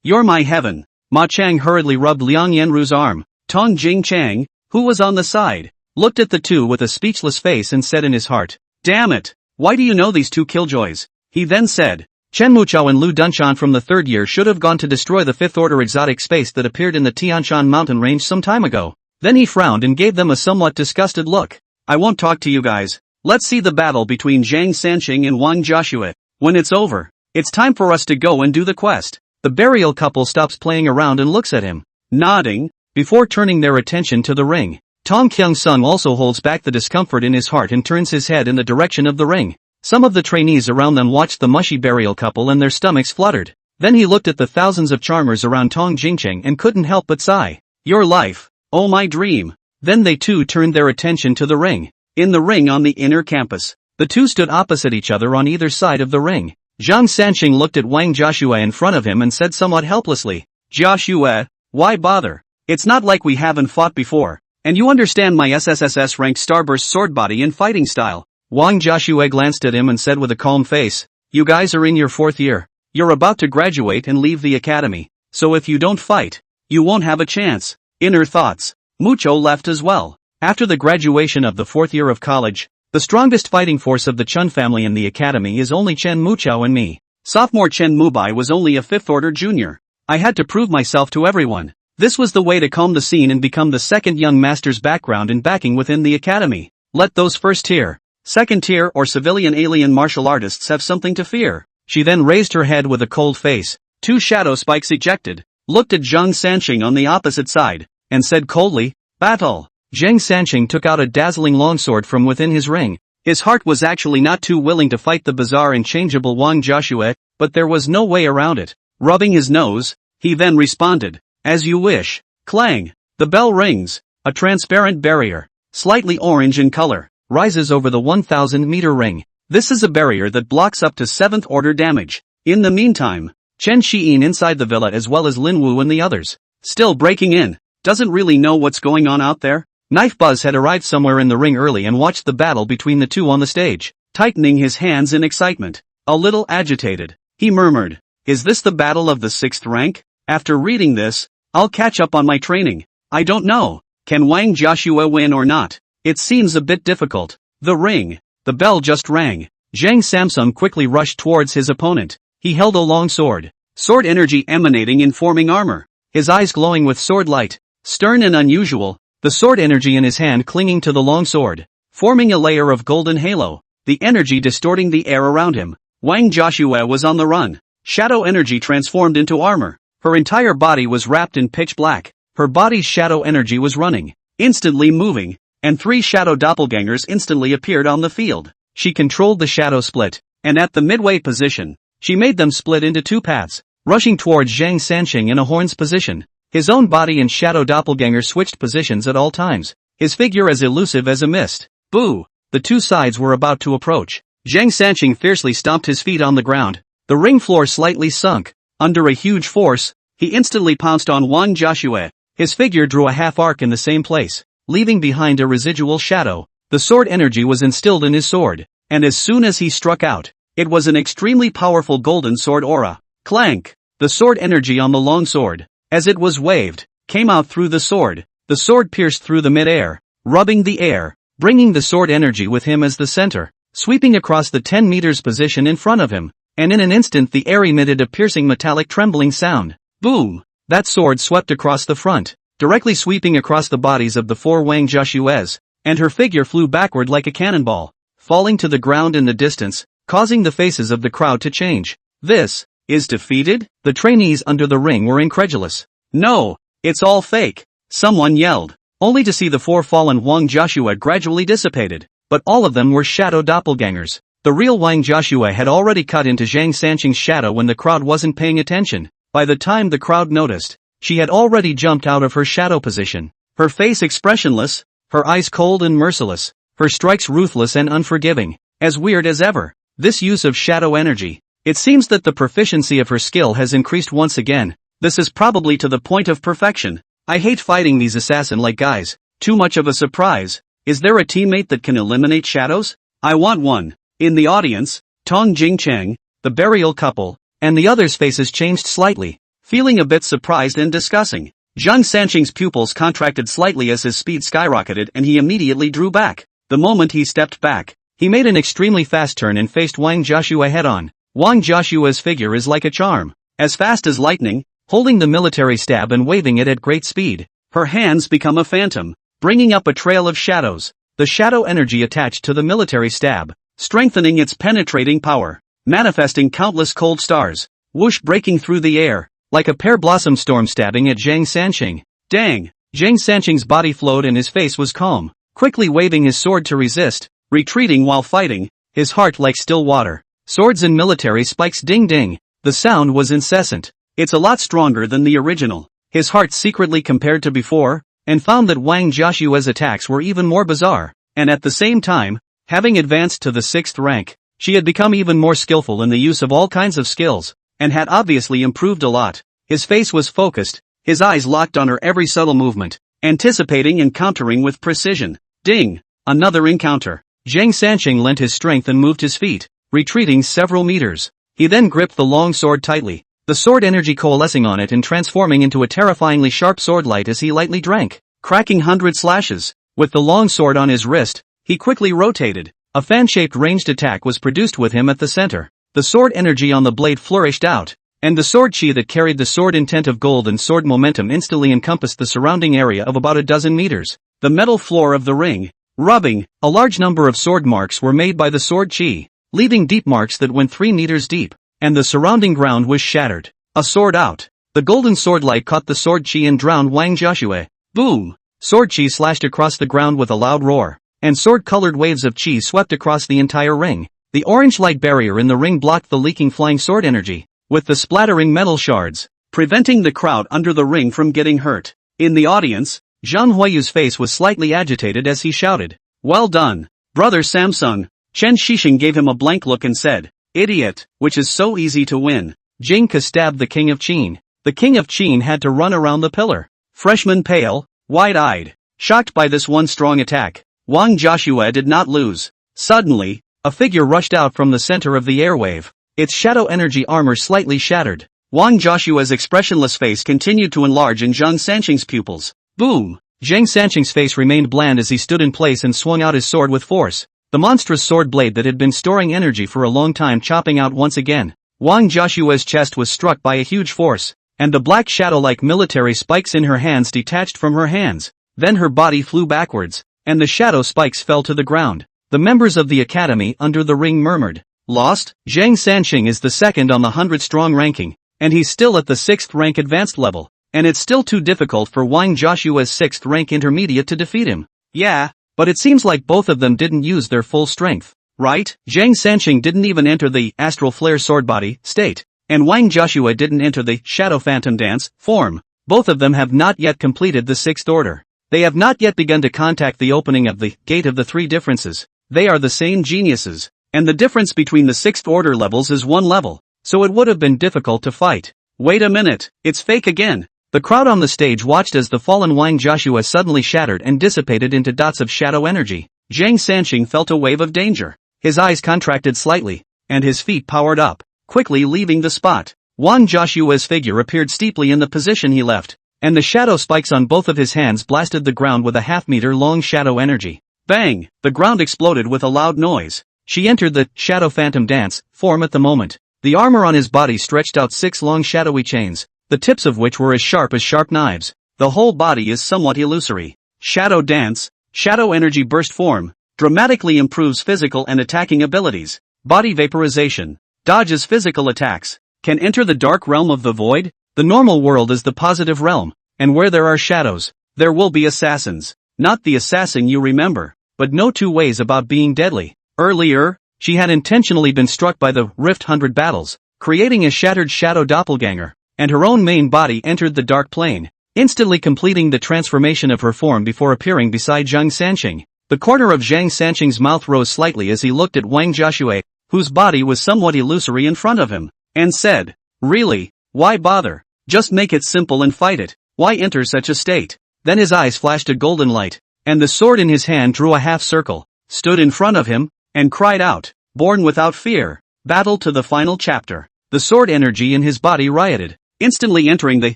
you're my heaven. Ma Chang hurriedly rubbed Liang Yenru's arm. Tong Jingcheng, who was on the side, looked at the two with a speechless face and said in his heart, Damn it, why do you know these two killjoys? He then said, Chen Muchao and Lu Dunshan from the 3rd year should have gone to destroy the 5th order exotic space that appeared in the Tianshan mountain range some time ago. Then he frowned and gave them a somewhat disgusted look. I won't talk to you guys. Let's see the battle between Zhang Sanqing and Wang Joshua. When it's over, it's time for us to go and do the quest. The burial couple stops playing around and looks at him, nodding, before turning their attention to the ring. Tong Kyung-sung also holds back the discomfort in his heart and turns his head in the direction of the ring. Some of the trainees around them watched the mushy burial couple and their stomachs fluttered. Then he looked at the thousands of charmers around Tong Jingcheng and couldn't help but sigh. Your life, oh my dream. Then they too turned their attention to the ring. In the ring on the inner campus, the two stood opposite each other on either side of the ring. Zhang Sanqing looked at Wang Joshua in front of him and said somewhat helplessly, Joshua, why bother? It's not like we haven't fought before. And you understand my SSSS rank starburst sword body and fighting style. Wang Jiaxue glanced at him and said with a calm face, "You guys are in your 4th year. You're about to graduate and leave the academy. So if you don't fight, you won't have a chance." Inner thoughts. Mucho left as well. After the graduation of the 4th year of college, the strongest fighting force of the Chun family in the academy is only Chen Muchao and me. Sophomore Chen Mubai was only a 5th order junior. I had to prove myself to everyone. This was the way to calm the scene and become the second young master's background and backing within the academy. Let those 1st tier, 2nd tier or civilian alien martial artists have something to fear. She then raised her head with a cold face, 2 shadow spikes ejected, looked at Zhang Sanqing on the opposite side, and said coldly, "Battle." Zhang Sanqing took out a dazzling longsword from within his ring. His heart was actually not too willing to fight the bizarre and changeable Wang Jiaxue, but there was no way around it. Rubbing his nose, he then responded, "As you wish." Clang! The bell rings. A transparent barrier, slightly orange in color, rises over the 1,000-meter ring. This is a barrier that blocks up to 7th order damage. In the meantime, Chen Xiyin inside the villa as well as Lin Wu and the others, still breaking in, doesn't really know what's going on out there. Knife Buzz had arrived somewhere in the ring early and watched the battle between the two on the stage, tightening his hands in excitement. A little agitated, he murmured, "Is this the battle of the 6th rank? After reading this, I'll catch up on my training. I don't know, can Wang Jiaxue win or not? It seems a bit difficult." The ring. The bell just rang. Zhang Samsung quickly rushed towards his opponent. He held a long sword. Sword energy emanating in forming armor. His eyes glowing with sword light. Stern and unusual, the sword energy in his hand clinging to the long sword, forming a layer of golden halo, the energy distorting the air around him. Wang Jiaxue was on the run. Shadow energy transformed into armor. Her entire body was wrapped in pitch black. Her body's shadow energy was running, instantly moving, and 3 shadow doppelgangers instantly appeared on the field. She controlled the shadow split, and at the midway position, she made them split into 2 paths, rushing towards Zhang Sanqing in a horn's position. His own body and shadow doppelganger switched positions at all times, his figure as elusive as a mist. Boo! The 2 sides were about to approach. Zhang Sanqing fiercely stomped his feet on the ground. The ring floor slightly sunk. Under a huge force, he instantly pounced on Wang Jiaxue. His figure drew a half arc in the same place, leaving behind a residual shadow. The sword energy was instilled in his sword, and as soon as he struck out, it was an extremely powerful golden sword aura. Clank! The sword energy on the long sword, as it was waved, came out through the sword. The sword pierced through the mid-air, rubbing the air, bringing the sword energy with him as the center, sweeping across the 10 meters position in front of him, and in an instant the air emitted a piercing metallic trembling sound. Boom! That sword swept across the front, directly sweeping across the bodies of the 4 Wang Jiaxues, and her figure flew backward like a cannonball, falling to the ground in the distance, causing the faces of the crowd to change. This is defeated? The trainees under the ring were incredulous. "No, it's all fake," someone yelled, only to see the 4 fallen Wang Jiaxue gradually dissipated, but all of them were shadow doppelgangers. The real Wang Jiaxue had already cut into Zhang Sanqing's shadow when the crowd wasn't paying attention. By the time the crowd noticed, she had already jumped out of her shadow position, her face expressionless, her eyes cold and merciless, her strikes ruthless and unforgiving. As weird as ever, this use of shadow energy. It seems that the proficiency of her skill has increased once again. This is probably to the point of perfection. I hate fighting these assassin-like guys. Too much of a surprise. Is there a teammate that can eliminate shadows? I want one. In the audience, Tong Jingcheng, the burial couple, and the others' faces changed slightly, feeling a bit surprised and discussing. Zhang Sanqing's pupils contracted slightly as his speed skyrocketed and he immediately drew back. The moment he stepped back, he made an extremely fast turn and faced Wang Jiaxue head-on. Wang Jiaxue's figure is like a charm, as fast as lightning, holding the military stab and waving it at great speed. Her hands become a phantom, bringing up a trail of shadows. The shadow energy attached to the military stab, strengthening its penetrating power, manifesting countless cold stars, whoosh breaking through the air, like a pear blossom storm stabbing at Zhang Sanqing. Dang! Zhang Sanqing's body flowed and his face was calm, quickly waving his sword to resist, retreating while fighting, his heart like still water. Swords and military spikes ding ding. The sound was incessant. It's a lot stronger than the original. His heart secretly compared to before, and found that Wang Jiaxue's attacks were even more bizarre, and at the same time, having advanced to the 6th rank, she had become even more skillful in the use of all kinds of skills, and had obviously improved a lot. His face was focused, his eyes locked on her every subtle movement, anticipating and countering with precision. Ding! Another encounter. Zhang Sanqing lent his strength and moved his feet, retreating several meters. He then gripped the long sword tightly, the sword energy coalescing on it and transforming into a terrifyingly sharp sword light as he lightly drank, cracking 100 slashes. With the long sword on his wrist, he quickly rotated. A fan-shaped ranged attack was produced with him at the center. The sword energy on the blade flourished out, and the sword chi that carried the sword intent of gold and sword momentum instantly encompassed the surrounding area of about a dozen meters. The metal floor of the ring, rubbing, a large number of sword marks were made by the sword chi, leaving deep marks that went 3 meters deep, and the surrounding ground was shattered. A sword out. The golden sword light caught the sword chi and drowned Wang Joshua. Boom! Sword chi slashed across the ground with a loud roar, and sword-colored waves of chi swept across the entire ring. The orange light barrier in the ring blocked the leaking flying sword energy, with the splattering metal shards, preventing the crowd under the ring from getting hurt. In the audience, Zhang Huayu's face was slightly agitated as he shouted, "Well done, brother Samsung." Chen Shixing gave him a blank look and said, "Idiot, which is so easy to win." Jing Ke stabbed the king of Qin. The king of Qin had to run around the pillar. Freshman pale, wide-eyed, shocked by this one strong attack. Wang Joshua did not lose. Suddenly, a figure rushed out from the center of the airwave, its shadow energy armor slightly shattered. Wang Joshua's expressionless face continued to enlarge in Zhang Sanqing's pupils. Boom! Zhang Sanqing's face remained bland as he stood in place and swung out his sword with force. The monstrous sword blade that had been storing energy for a long time chopping out once again. Wang Joshua's chest was struck by a huge force, and the black shadow-like military spikes in her hands detached from her hands. Then her body flew backwards, and the shadow spikes fell to the ground. The members of the academy under the ring murmured, "Lost?" Zhang Sanqing is the second on the 100-strong ranking, and he's still at the 6th rank advanced level, and it's still too difficult for Wang Joshua's 6th rank intermediate to defeat him. Yeah, but it seems like both of them didn't use their full strength, right? Zhang Sanqing didn't even enter the astral flare sword body state, and Wang Joshua didn't enter the shadow phantom dance form. Both of them have not yet completed the 6th order. They have not yet begun to contact the opening of the gate of the 3 differences. They are the same geniuses, and the difference between the 6th order levels is 1 level, so it would have been difficult to fight. Wait a minute, it's fake again. The crowd on the stage watched as the fallen Wang Joshua suddenly shattered and dissipated into dots of shadow energy. Zhang Sanqing felt a wave of danger. His eyes contracted slightly, and his feet powered up, quickly leaving the spot. Wang Joshua's figure appeared steeply in the position he left, and the shadow spikes on both of his hands blasted the ground with a half-meter-long shadow energy. Bang! The ground exploded with a loud noise. She entered the shadow phantom dance form at the moment. The armor on his body stretched out 6 long shadowy chains, the tips of which were as sharp knives. The whole body is somewhat illusory. Shadow dance, shadow energy burst form, dramatically improves physical and attacking abilities. Body vaporization, dodges physical attacks, can enter the dark realm of the void. The normal world is the positive realm, and where there are shadows, there will be assassins. Not the assassin you remember, but no two ways about being deadly. Earlier, she had intentionally been struck by the Rift 100 battles, creating a shattered shadow doppelganger, and her own main body entered the dark plane, instantly completing the transformation of her form before appearing beside Zhang Sanqing. The corner of Zhang Sanqing's mouth rose slightly as he looked at Wang Joshua, whose body was somewhat illusory in front of him, and said, "Really, why bother? Just make it simple and fight it. Why enter such a state?" Then his eyes flashed a golden light, and the sword in his hand drew a half circle, stood in front of him, and cried out, "Born without fear, battle to the final chapter." The sword energy in his body rioted, instantly entering the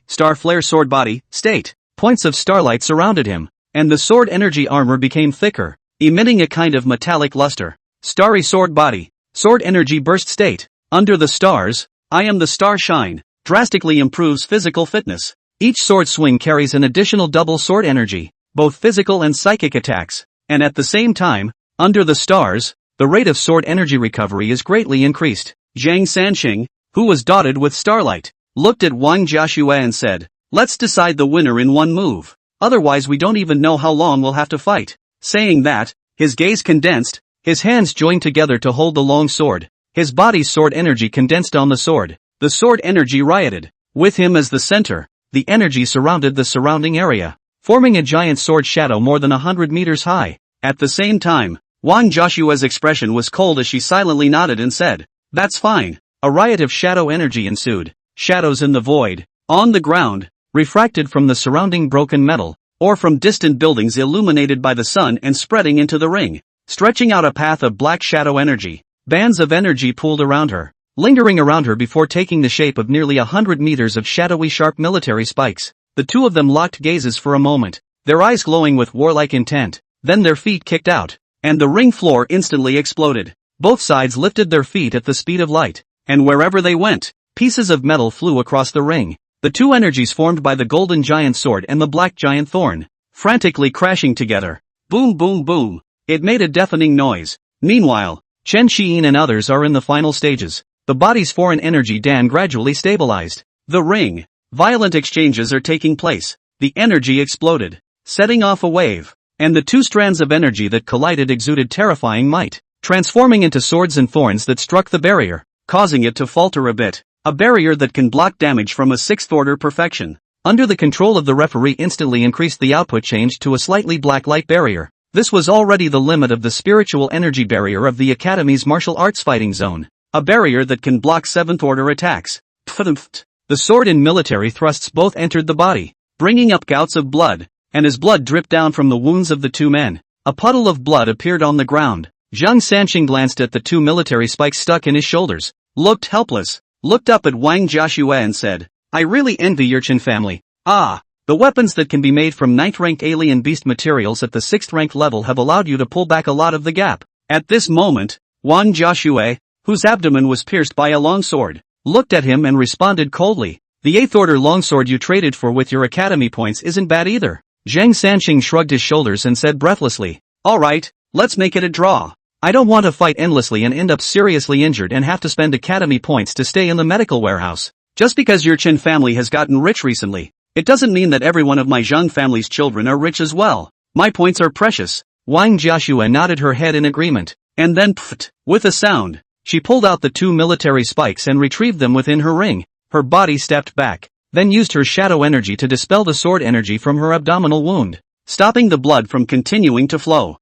star flare sword body state. Points of starlight surrounded him, and the sword energy armor became thicker, emitting a kind of metallic luster. Starry sword body, sword energy burst state. Under the stars, I am the star shine, drastically improves physical fitness. Each sword swing carries an additional double sword energy, both physical and psychic attacks, and at the same time, under the stars, the rate of sword energy recovery is greatly increased. Zhang Sanqing, who was dotted with starlight, looked at Wang Joshua and said, "Let's decide the winner in one move. Otherwise we don't even know how long we'll have to fight." Saying that, his gaze condensed, his hands joined together to hold the long sword. His body's sword energy condensed on the sword. The sword energy rioted. With him as the center, the energy surrounded the surrounding area, forming a giant sword shadow more than 100 meters high. At the same time, Wang Joshua's expression was cold as she silently nodded and said, "That's fine." A riot of shadow energy ensued. Shadows in the void. On the ground, refracted from the surrounding broken metal, or from distant buildings illuminated by the sun and spreading into the ring, stretching out a path of black shadow energy. Bands of energy pooled around her, lingering around her before taking the shape of nearly 100 meters of shadowy sharp military spikes. The two of them locked gazes for a moment, their eyes glowing with warlike intent. Then their feet kicked out, and the ring floor instantly exploded. Both sides lifted their feet at the speed of light, and wherever they went, pieces of metal flew across the ring. The two energies formed by the golden giant sword and the black giant thorn, frantically crashing together. Boom boom boom. It made a deafening noise. Meanwhile, Chen Xiyin and others are in the final stages. The body's foreign energy dan gradually stabilized. The ring. Violent exchanges are taking place. The energy exploded, setting off a wave. And the two strands of energy that collided exuded terrifying might, transforming into swords and thorns that struck the barrier, causing it to falter a bit. A barrier that can block damage from a sixth-order perfection. Under the control of the referee instantly increased the output change to a slightly black light barrier. This was already the limit of the spiritual energy barrier of the Academy's martial arts fighting zone. A barrier that can block seventh-order attacks. The sword and military thrusts both entered the body, bringing up gouts of blood. And as blood dripped down from the wounds of the two men, a puddle of blood appeared on the ground. Zhang Sanqing glanced at the two military spikes stuck in his shoulders, looked helpless, looked up at Wang Jiaxue and said, "I really envy your Qin family. Ah, the weapons that can be made from 9th-ranked alien beast materials at the 6th-ranked level have allowed you to pull back a lot of the gap." At this moment, Wang Jiaxue, whose abdomen was pierced by a longsword, looked at him and responded coldly, "The 8th-order longsword you traded for with your academy points isn't bad either." Zhang Sanqing shrugged his shoulders and said breathlessly, "Alright, let's make it a draw. I don't want to fight endlessly and end up seriously injured and have to spend academy points to stay in the medical warehouse. Just because your Qin family has gotten rich recently, it doesn't mean that every one of my Zhang family's children are rich as well. My points are precious." Wang Jiaxue nodded her head in agreement, and then with a sound, she pulled out the two military spikes and retrieved them within her ring. Her body stepped back, then used her shadow energy to dispel the sword energy from her abdominal wound, stopping the blood from continuing to flow.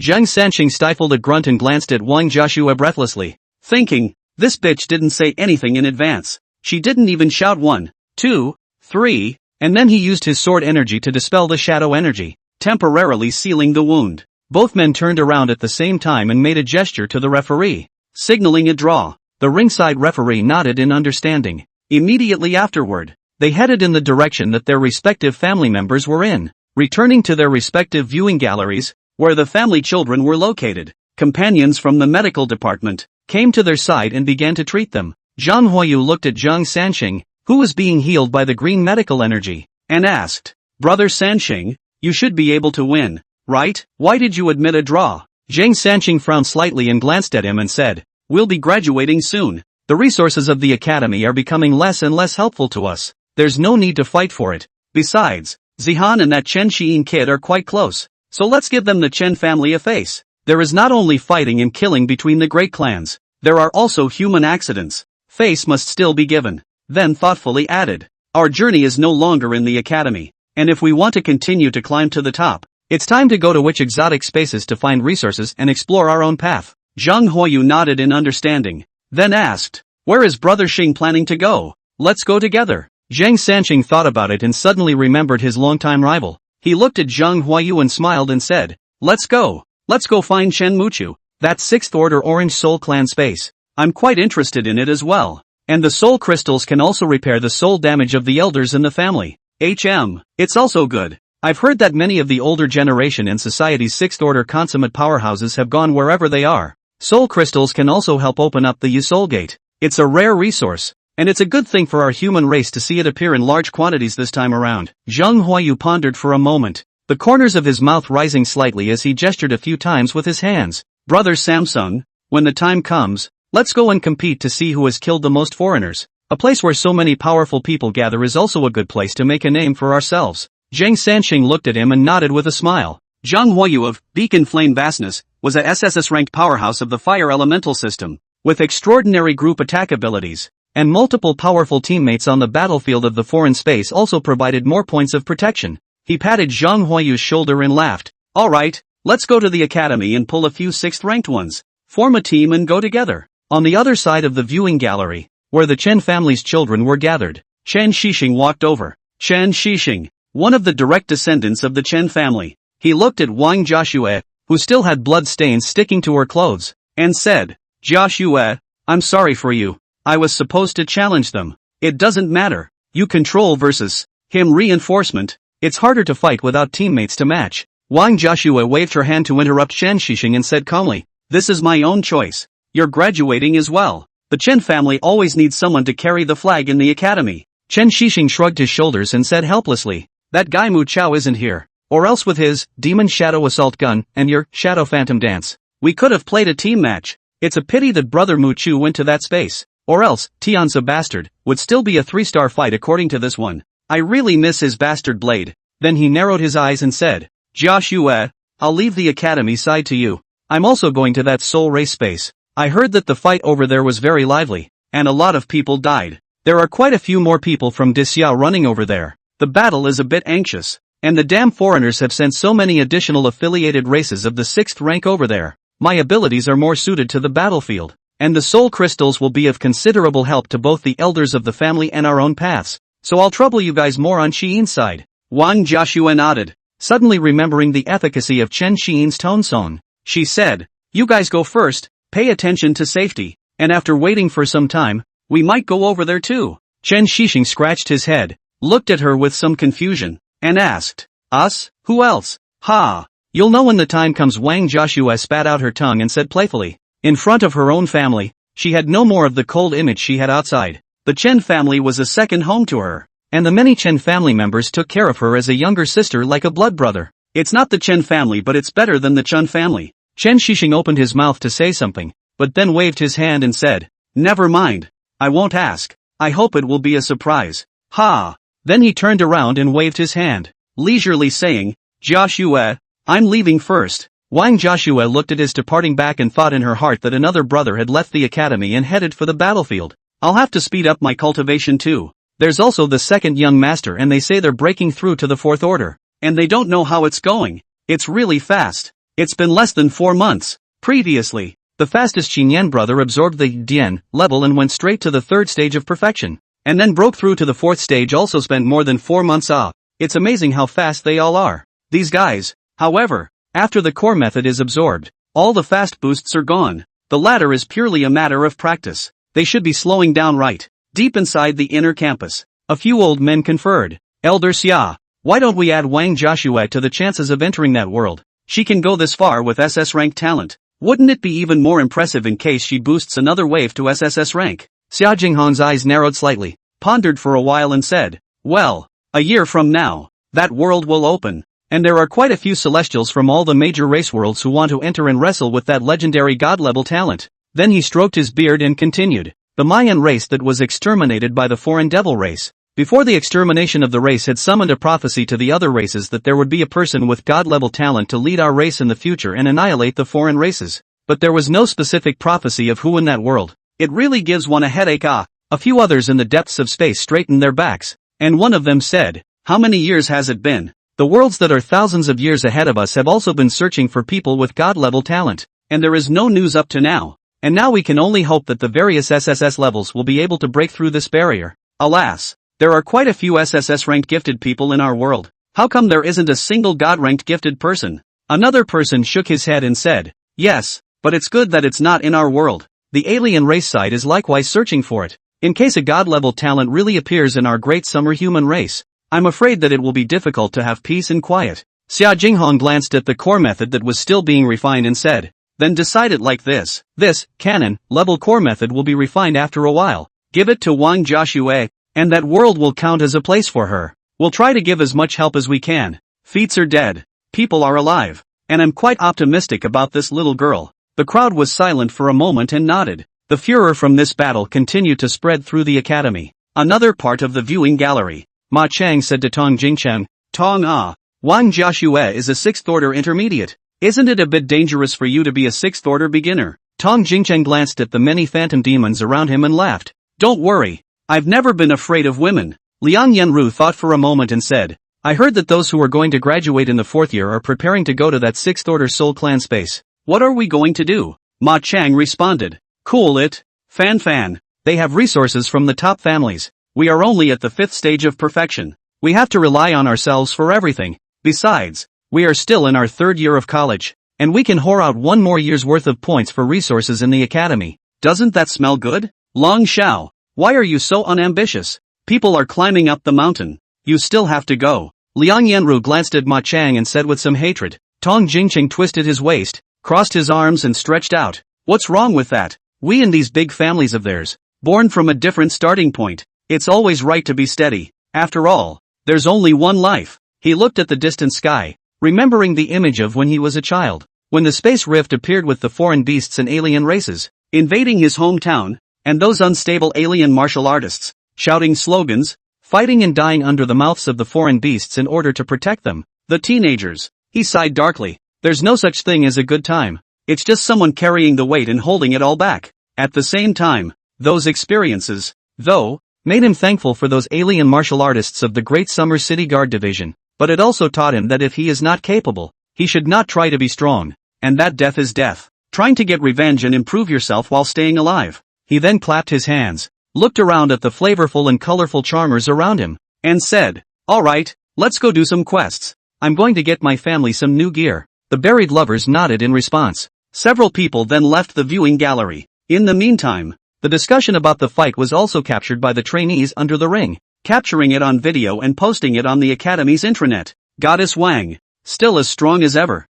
Zhang Sanqing stifled a grunt and glanced at Wang Jiaxue breathlessly, thinking, this bitch didn't say anything in advance. She didn't even shout 1, 2, 3, and then he used his sword energy to dispel the shadow energy, temporarily sealing the wound. Both men turned around at the same time and made a gesture to the referee, signaling a draw. The ringside referee nodded in understanding. Immediately afterward, they headed in the direction that their respective family members were in, returning to their respective viewing galleries, where the family children were located. Companions from the medical department came to their side and began to treat them. Zhang Huayu looked at Zhang Sanqing, who was being healed by the green medical energy, and asked, "Brother Sanqing, you should be able to win, right? Why did you admit a draw?" Zhang Sanqing frowned slightly and glanced at him and said, "We'll be graduating soon. The resources of the academy are becoming less and less helpful to us. There's no need to fight for it. Besides, Zihan and that Chen Xiyin kid are quite close, so let's give them the Chen family a face. There is not only fighting and killing between the great clans, there are also human accidents. Face must still be given." Then thoughtfully added, "Our journey is no longer in the academy, and if we want to continue to climb to the top, it's time to go to which exotic spaces to find resources and explore our own path." Zhang Huayu nodded in understanding, then asked, "Where is Brother Xing planning to go? Let's go together." Zhang Sanqing thought about it and suddenly remembered his longtime rival. He looked at Zhang Huayu and smiled and said, "Let's go. Let's go find Chen Muchu, that 6th order Orange Soul Clan space. I'm quite interested in it as well. And the soul crystals can also repair the soul damage of the elders in the family. It's also good. I've heard that many of the older generation in society's 6th order consummate powerhouses have gone wherever they are. Soul crystals can also help open up the Soul Gate. It's a rare resource, and it's a good thing for our human race to see it appear in large quantities this time around." Zhang Huayu pondered for a moment, the corners of his mouth rising slightly as he gestured a few times with his hands. "Brother Samsung, when the time comes, let's go and compete to see who has killed the most foreigners. A place where so many powerful people gather is also a good place to make a name for ourselves." Zhang Sanqing looked at him and nodded with a smile. Zhang Huayu of Beacon Flame Vastness was a SSS-ranked powerhouse of the fire elemental system, with extraordinary group attack abilities, and multiple powerful teammates on the battlefield of the foreign space also provided more points of protection. He patted Zhang Huayu's shoulder and laughed. "Alright, let's go to the academy and pull a few 6th-ranked ones. Form a team and go together." On the other side of the viewing gallery, where the Chen family's children were gathered, Chen Shixing walked over, Chen Shixing, one of the direct descendants of the Chen family. He looked at Wang Jiaxue, who still had blood stains sticking to her clothes, and said, Jiaxue, I'm sorry for you. I was supposed to challenge them. It doesn't matter. You control versus him reinforcement. It's harder to fight without teammates to match. Wang Jiaxue waved her hand to interrupt Chen Shixing and said calmly, this is my own choice. You're graduating as well. The Chen family always needs someone to carry the flag in the academy. Chen Shixing shrugged his shoulders and said helplessly, that guy Mu Chao isn't here. Or else with his demon shadow assault gun and your shadow phantom dance, we could have played a team match. It's a pity that brother Mu Chu went to that space. Or else, Tian's a bastard, would still be a 3-star fight according to this one. I really miss his bastard blade. Then he narrowed his eyes and said, Jiaxue, I'll leave the academy side to you. I'm also going to that soul race space. I heard that the fight over there was very lively, and a lot of people died. There are quite a few more people from Disya running over there. The battle is a bit anxious, and the damn foreigners have sent so many additional affiliated races of the 6th rank over there. My abilities are more suited to the battlefield, and the soul crystals will be of considerable help to both the elders of the family and our own paths, so I'll trouble you guys more on Xi'in's side. Wang Jiaxue nodded, suddenly remembering the efficacy of Chen Xi'in's tonesong. She said, you guys go first, pay attention to safety, and after waiting for some time, we might go over there too. Chen Shixing scratched his head, looked at her with some confusion, and asked, us? Who else? Ha! You'll know when the time comes. Wang Jiaxue spat out her tongue and said playfully, in front of her own family, she had no more of the cold image she had outside. The Chen family was a second home to her, and the many Chen family members took care of her as a younger sister like a blood brother. It's not the Chen family, but it's better than the Chen family. Chen Shixing opened his mouth to say something, but then waved his hand and said, never mind. I won't ask. I hope it will be a surprise. Ha! Then he turned around and waved his hand, leisurely saying, Jiaxue, I'm leaving first. Wang Jiaxue looked at his departing back and thought in her heart that another brother had left the academy and headed for the battlefield. I'll have to speed up my cultivation too. There's also the second young master, and they say they're breaking through to the 4th order. And they don't know how it's going. It's really fast. It's been less than 4 months. Previously, the fastest Xinyan brother absorbed the Dian level and went straight to the 3rd stage of perfection, and then broke through to the 4th stage. Also spent more than 4 months off. It's amazing how fast they all are. These guys, however, after the core method is absorbed, all the fast boosts are gone. The latter is purely a matter of practice. They should be slowing down. Right deep inside the inner campus, a few old men conferred. Elder Xia, why don't we add Wang Jiaxue to the chances of entering that world? She can go this far with SS rank talent. Wouldn't it be even more impressive in case she boosts another wave to SSS rank? Xia Jinghong's eyes narrowed slightly, pondered for a while and said, well, a year from now, that world will open, and there are quite a few celestials from all the major race worlds who want to enter and wrestle with that legendary god-level talent. Then he stroked his beard and continued, the Mayan race that was exterminated by the foreign devil race. Before the extermination of the race had summoned a prophecy to the other races that there would be a person with god-level talent to lead our race in the future and annihilate the foreign races. But there was no specific prophecy of who in that world. It really gives one a headache. A few others in the depths of space straightened their backs, and one of them said, how many years has it been? The worlds that are thousands of years ahead of us have also been searching for people with god-level talent, and there is no news up to now. And now we can only hope that the various SSS levels will be able to break through this barrier. Alas, there are quite a few SSS-ranked gifted people in our world. How come there isn't a single God-ranked gifted person? Another person shook his head and said, yes, but it's good that it's not in our world. The alien race side is likewise searching for it. In case a God-level talent really appears in our great summer human race, I'm afraid that it will be difficult to have peace and quiet. Xia Jinghong glanced at the core method that was still being refined and said, then decide it like this. This, canon-level core method will be refined after a while. Give it to Wang Jiaxue, and that world will count as a place for her. We'll try to give as much help as we can. Feats are dead. People are alive. And I'm quite optimistic about this little girl. The crowd was silent for a moment and nodded. The furor from this battle continued to spread through the academy. Another part of the viewing gallery. Ma Chang said to Tong Jingcheng, Tong Wang Jiaxue is a 6th order intermediate. Isn't it a bit dangerous for you to be a 6th order beginner? Tong Jingcheng glanced at the many phantom demons around him and laughed. Don't worry. I've never been afraid of women. Liang Yanru thought for a moment and said, I heard that those who are going to graduate in the 4th year are preparing to go to that 6th order soul clan space. What are we going to do? Ma Chang responded. Cool it. Fan. They have resources from the top families. We are only at the 5th stage of perfection. We have to rely on ourselves for everything. Besides, we are still in our 3rd year of college, and we can whore out 1 more year's worth of points for resources in the academy. Doesn't that smell good? Long Xiao, why are you so unambitious? People are climbing up the mountain. You still have to go. Liang Yanru glanced at Ma Chang and said with some hatred. Tong Jingqing twisted his waist, crossed his arms and stretched out. What's wrong with that? We and these big families of theirs, born from a different starting point. It's always right to be steady. After all, there's only one life. He looked at the distant sky, remembering the image of when he was a child, when the space rift appeared with the foreign beasts and alien races, invading his hometown, and those unstable alien martial artists, shouting slogans, fighting and dying under the mouths of the foreign beasts in order to protect them. The teenagers. He sighed darkly. There's no such thing as a good time. It's just someone carrying the weight and holding it all back. At the same time, those experiences, though, made him thankful for those alien martial artists of the Great Summer City Guard Division, but it also taught him that if he is not capable, he should not try to be strong, and that death is death. Trying to get revenge and improve yourself while staying alive. He then clapped his hands, looked around at the flavorful and colorful charmers around him, and said, "Alright, let's go do some quests. I'm going to get my family some new gear." The buried lovers nodded in response. Several people then left the viewing gallery. In the meantime, the discussion about the fight was also captured by the trainees under the ring, capturing it on video and posting it on the Academy's intranet. Goddess Wang, still as strong as ever.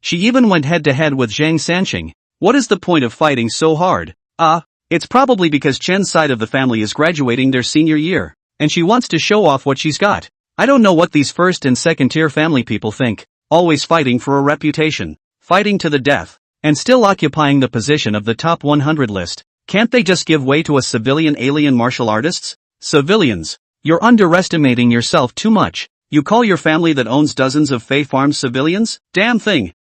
She even went head-to-head with Zhang Sanqing. What is the point of fighting so hard? It's probably because Chen's side of the family is graduating their senior year, and she wants to show off what she's got. I don't know what these first and second tier family people think, always fighting for a reputation, fighting to the death, and still occupying the position of the top 100 list. Can't they just give way to a civilian alien martial artists? Civilians, you're underestimating yourself too much. You call your family that owns dozens of Fei Farms civilians? Damn thing.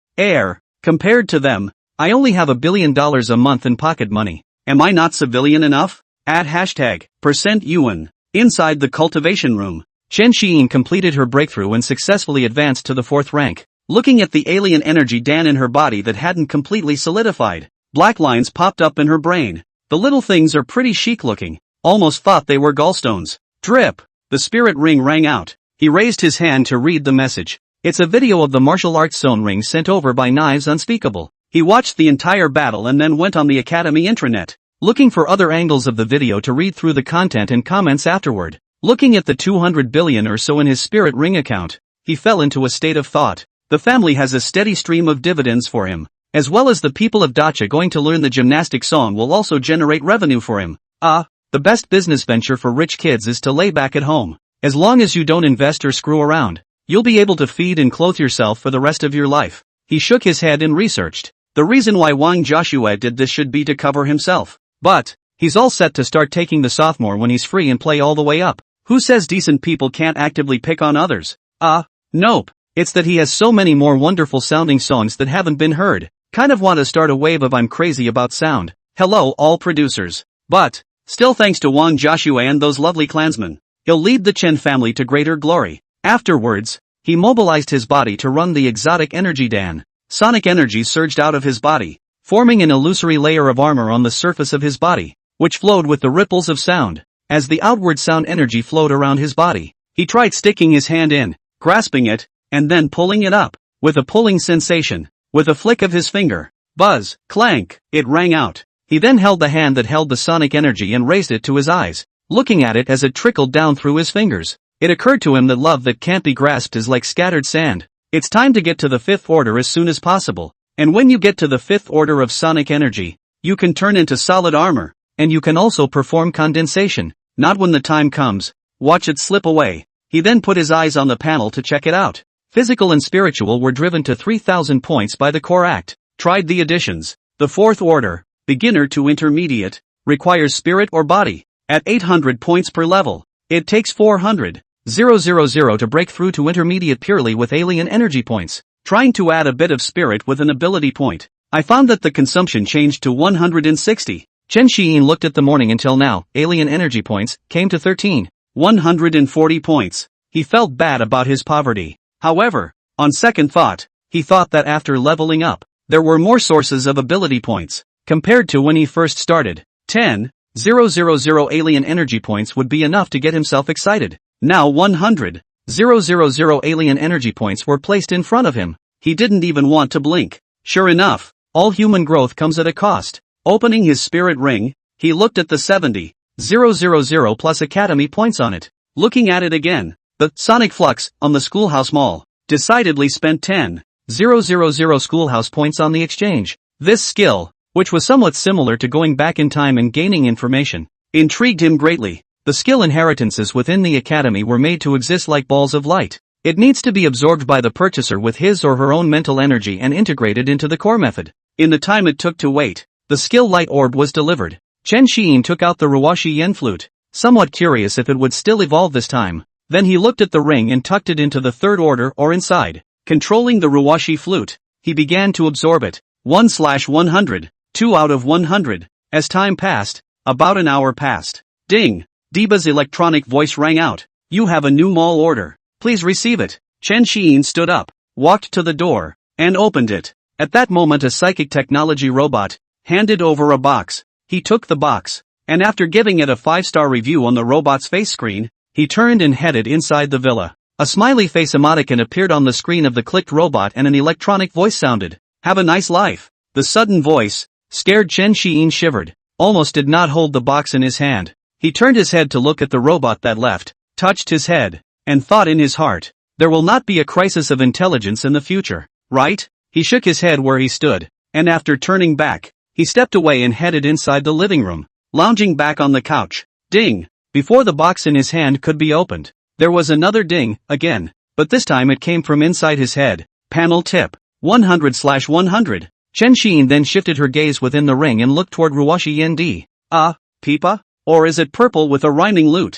Compared to them, I only have $1 billion a month in pocket money. Am I not civilian enough? Add #%Yuan. Inside the cultivation room, Chen Xiyin completed her breakthrough and successfully advanced to the 4th rank. Looking at the alien energy dan in her body that hadn't completely solidified, black lines popped up in her brain. The little things are pretty chic looking. Almost thought they were gallstones. Drip! The spirit ring rang out. He raised his hand to read the message. It's a video of the martial arts zone ring sent over by Knives Unspeakable. He watched the entire battle and then went on the Academy intranet, looking for other angles of the video to read through the content and comments afterward. Looking at the 200 billion or so in his spirit ring account, he fell into a state of thought. The family has a steady stream of dividends for him, as well as the people of Dacha going to learn the gymnastic song will also generate revenue for him. The best business venture for rich kids is to lay back at home. As long as you don't invest or screw around, you'll be able to feed and clothe yourself for the rest of your life. He shook his head and researched. The reason why Wang Joshua did this should be to cover himself. But he's all set to start taking the sophomore when he's free and play all the way up. Who says decent people can't actively pick on others? Nope. It's that he has so many more wonderful sounding songs that haven't been heard. Kind of want to start a wave of I'm crazy about sound. Hello all producers. But, still thanks to Wang Joshua and those lovely clansmen, he'll lead the Chen family to greater glory. Afterwards, he mobilized his body to run the exotic energy dan. Sonic energy surged out of his body, forming an illusory layer of armor on the surface of his body, which flowed with the ripples of sound. As the outward sound energy flowed around his body, he tried sticking his hand in, grasping it, and then pulling it up, with a pulling sensation. With a flick of his finger, buzz, clank, it rang out. He then held the hand that held the sonic energy and raised it to his eyes, looking at it as it trickled down through his fingers. It occurred to him that love that can't be grasped is like scattered sand. It's time to get to the 5th order as soon as possible. And when you get to the 5th order of sonic energy, you can turn into solid armor, and you can also perform condensation. Not when the time comes. Watch it slip away. He then put his eyes on the panel to check it out. Physical and spiritual were driven to 3,000 points by the core act. Tried the additions. The 4th order, beginner to intermediate, requires spirit or body. At 800 points per level, it takes 400,000 to break through to intermediate purely with alien energy points. Trying to add a bit of spirit with an ability point, I found that the consumption changed to 160. Chen Xiyin looked at the morning until now, alien energy points, came to 140 points. He felt bad about his poverty. However, on second thought, he thought that after leveling up, there were more sources of ability points, compared to when he first started. 10,000 alien energy points would be enough to get himself excited. Now 100,000 alien energy points were placed in front of him. He didn't even want to blink. Sure enough, all human growth comes at a cost. Opening his spirit ring, he looked at the 70,000 plus academy points on it. Looking at it again, the Sonic Flux on the Schoolhouse Mall decidedly spent 10,000 schoolhouse points on the exchange. This skill, which was somewhat similar to going back in time and gaining information, intrigued him greatly. The skill inheritances within the academy were made to exist like balls of light. It needs to be absorbed by the purchaser with his or her own mental energy and integrated into the core method. In the time it took to wait, the skill light orb was delivered. Chen Xiyin took out the Ruwashi Yen flute, somewhat curious if it would still evolve this time. Then he looked at the ring and tucked it into the third order or inside. Controlling the Ruwashi flute, he began to absorb it. 1/100, 2 out of 100. As time passed, about an hour passed. Ding! Diba's electronic voice rang out. You have a new mall order. Please receive it. Chen Xiyin stood up, walked to the door, and opened it. At that moment a psychic technology robot handed over a box. He took the box, and after giving it a 5-star review on the robot's face screen, he turned and headed inside the villa. A smiley face emoticon appeared on the screen of the clicked robot and an electronic voice sounded. Have a nice life. The sudden voice scared Chen Xiyin shivered, almost did not hold the box in his hand. He turned his head to look at the robot that left, touched his head, and thought in his heart, there will not be a crisis of intelligence in the future, right? He shook his head where he stood, and after turning back, he stepped away and headed inside the living room, lounging back on the couch. Ding! Before the box in his hand could be opened, there was another ding, again, but this time it came from inside his head. Panel tip. 100/100. Chen Xiyin then shifted her gaze within the ring and looked toward Ruwashi Yen D. Pipa? Or is it purple with a rhyming lute?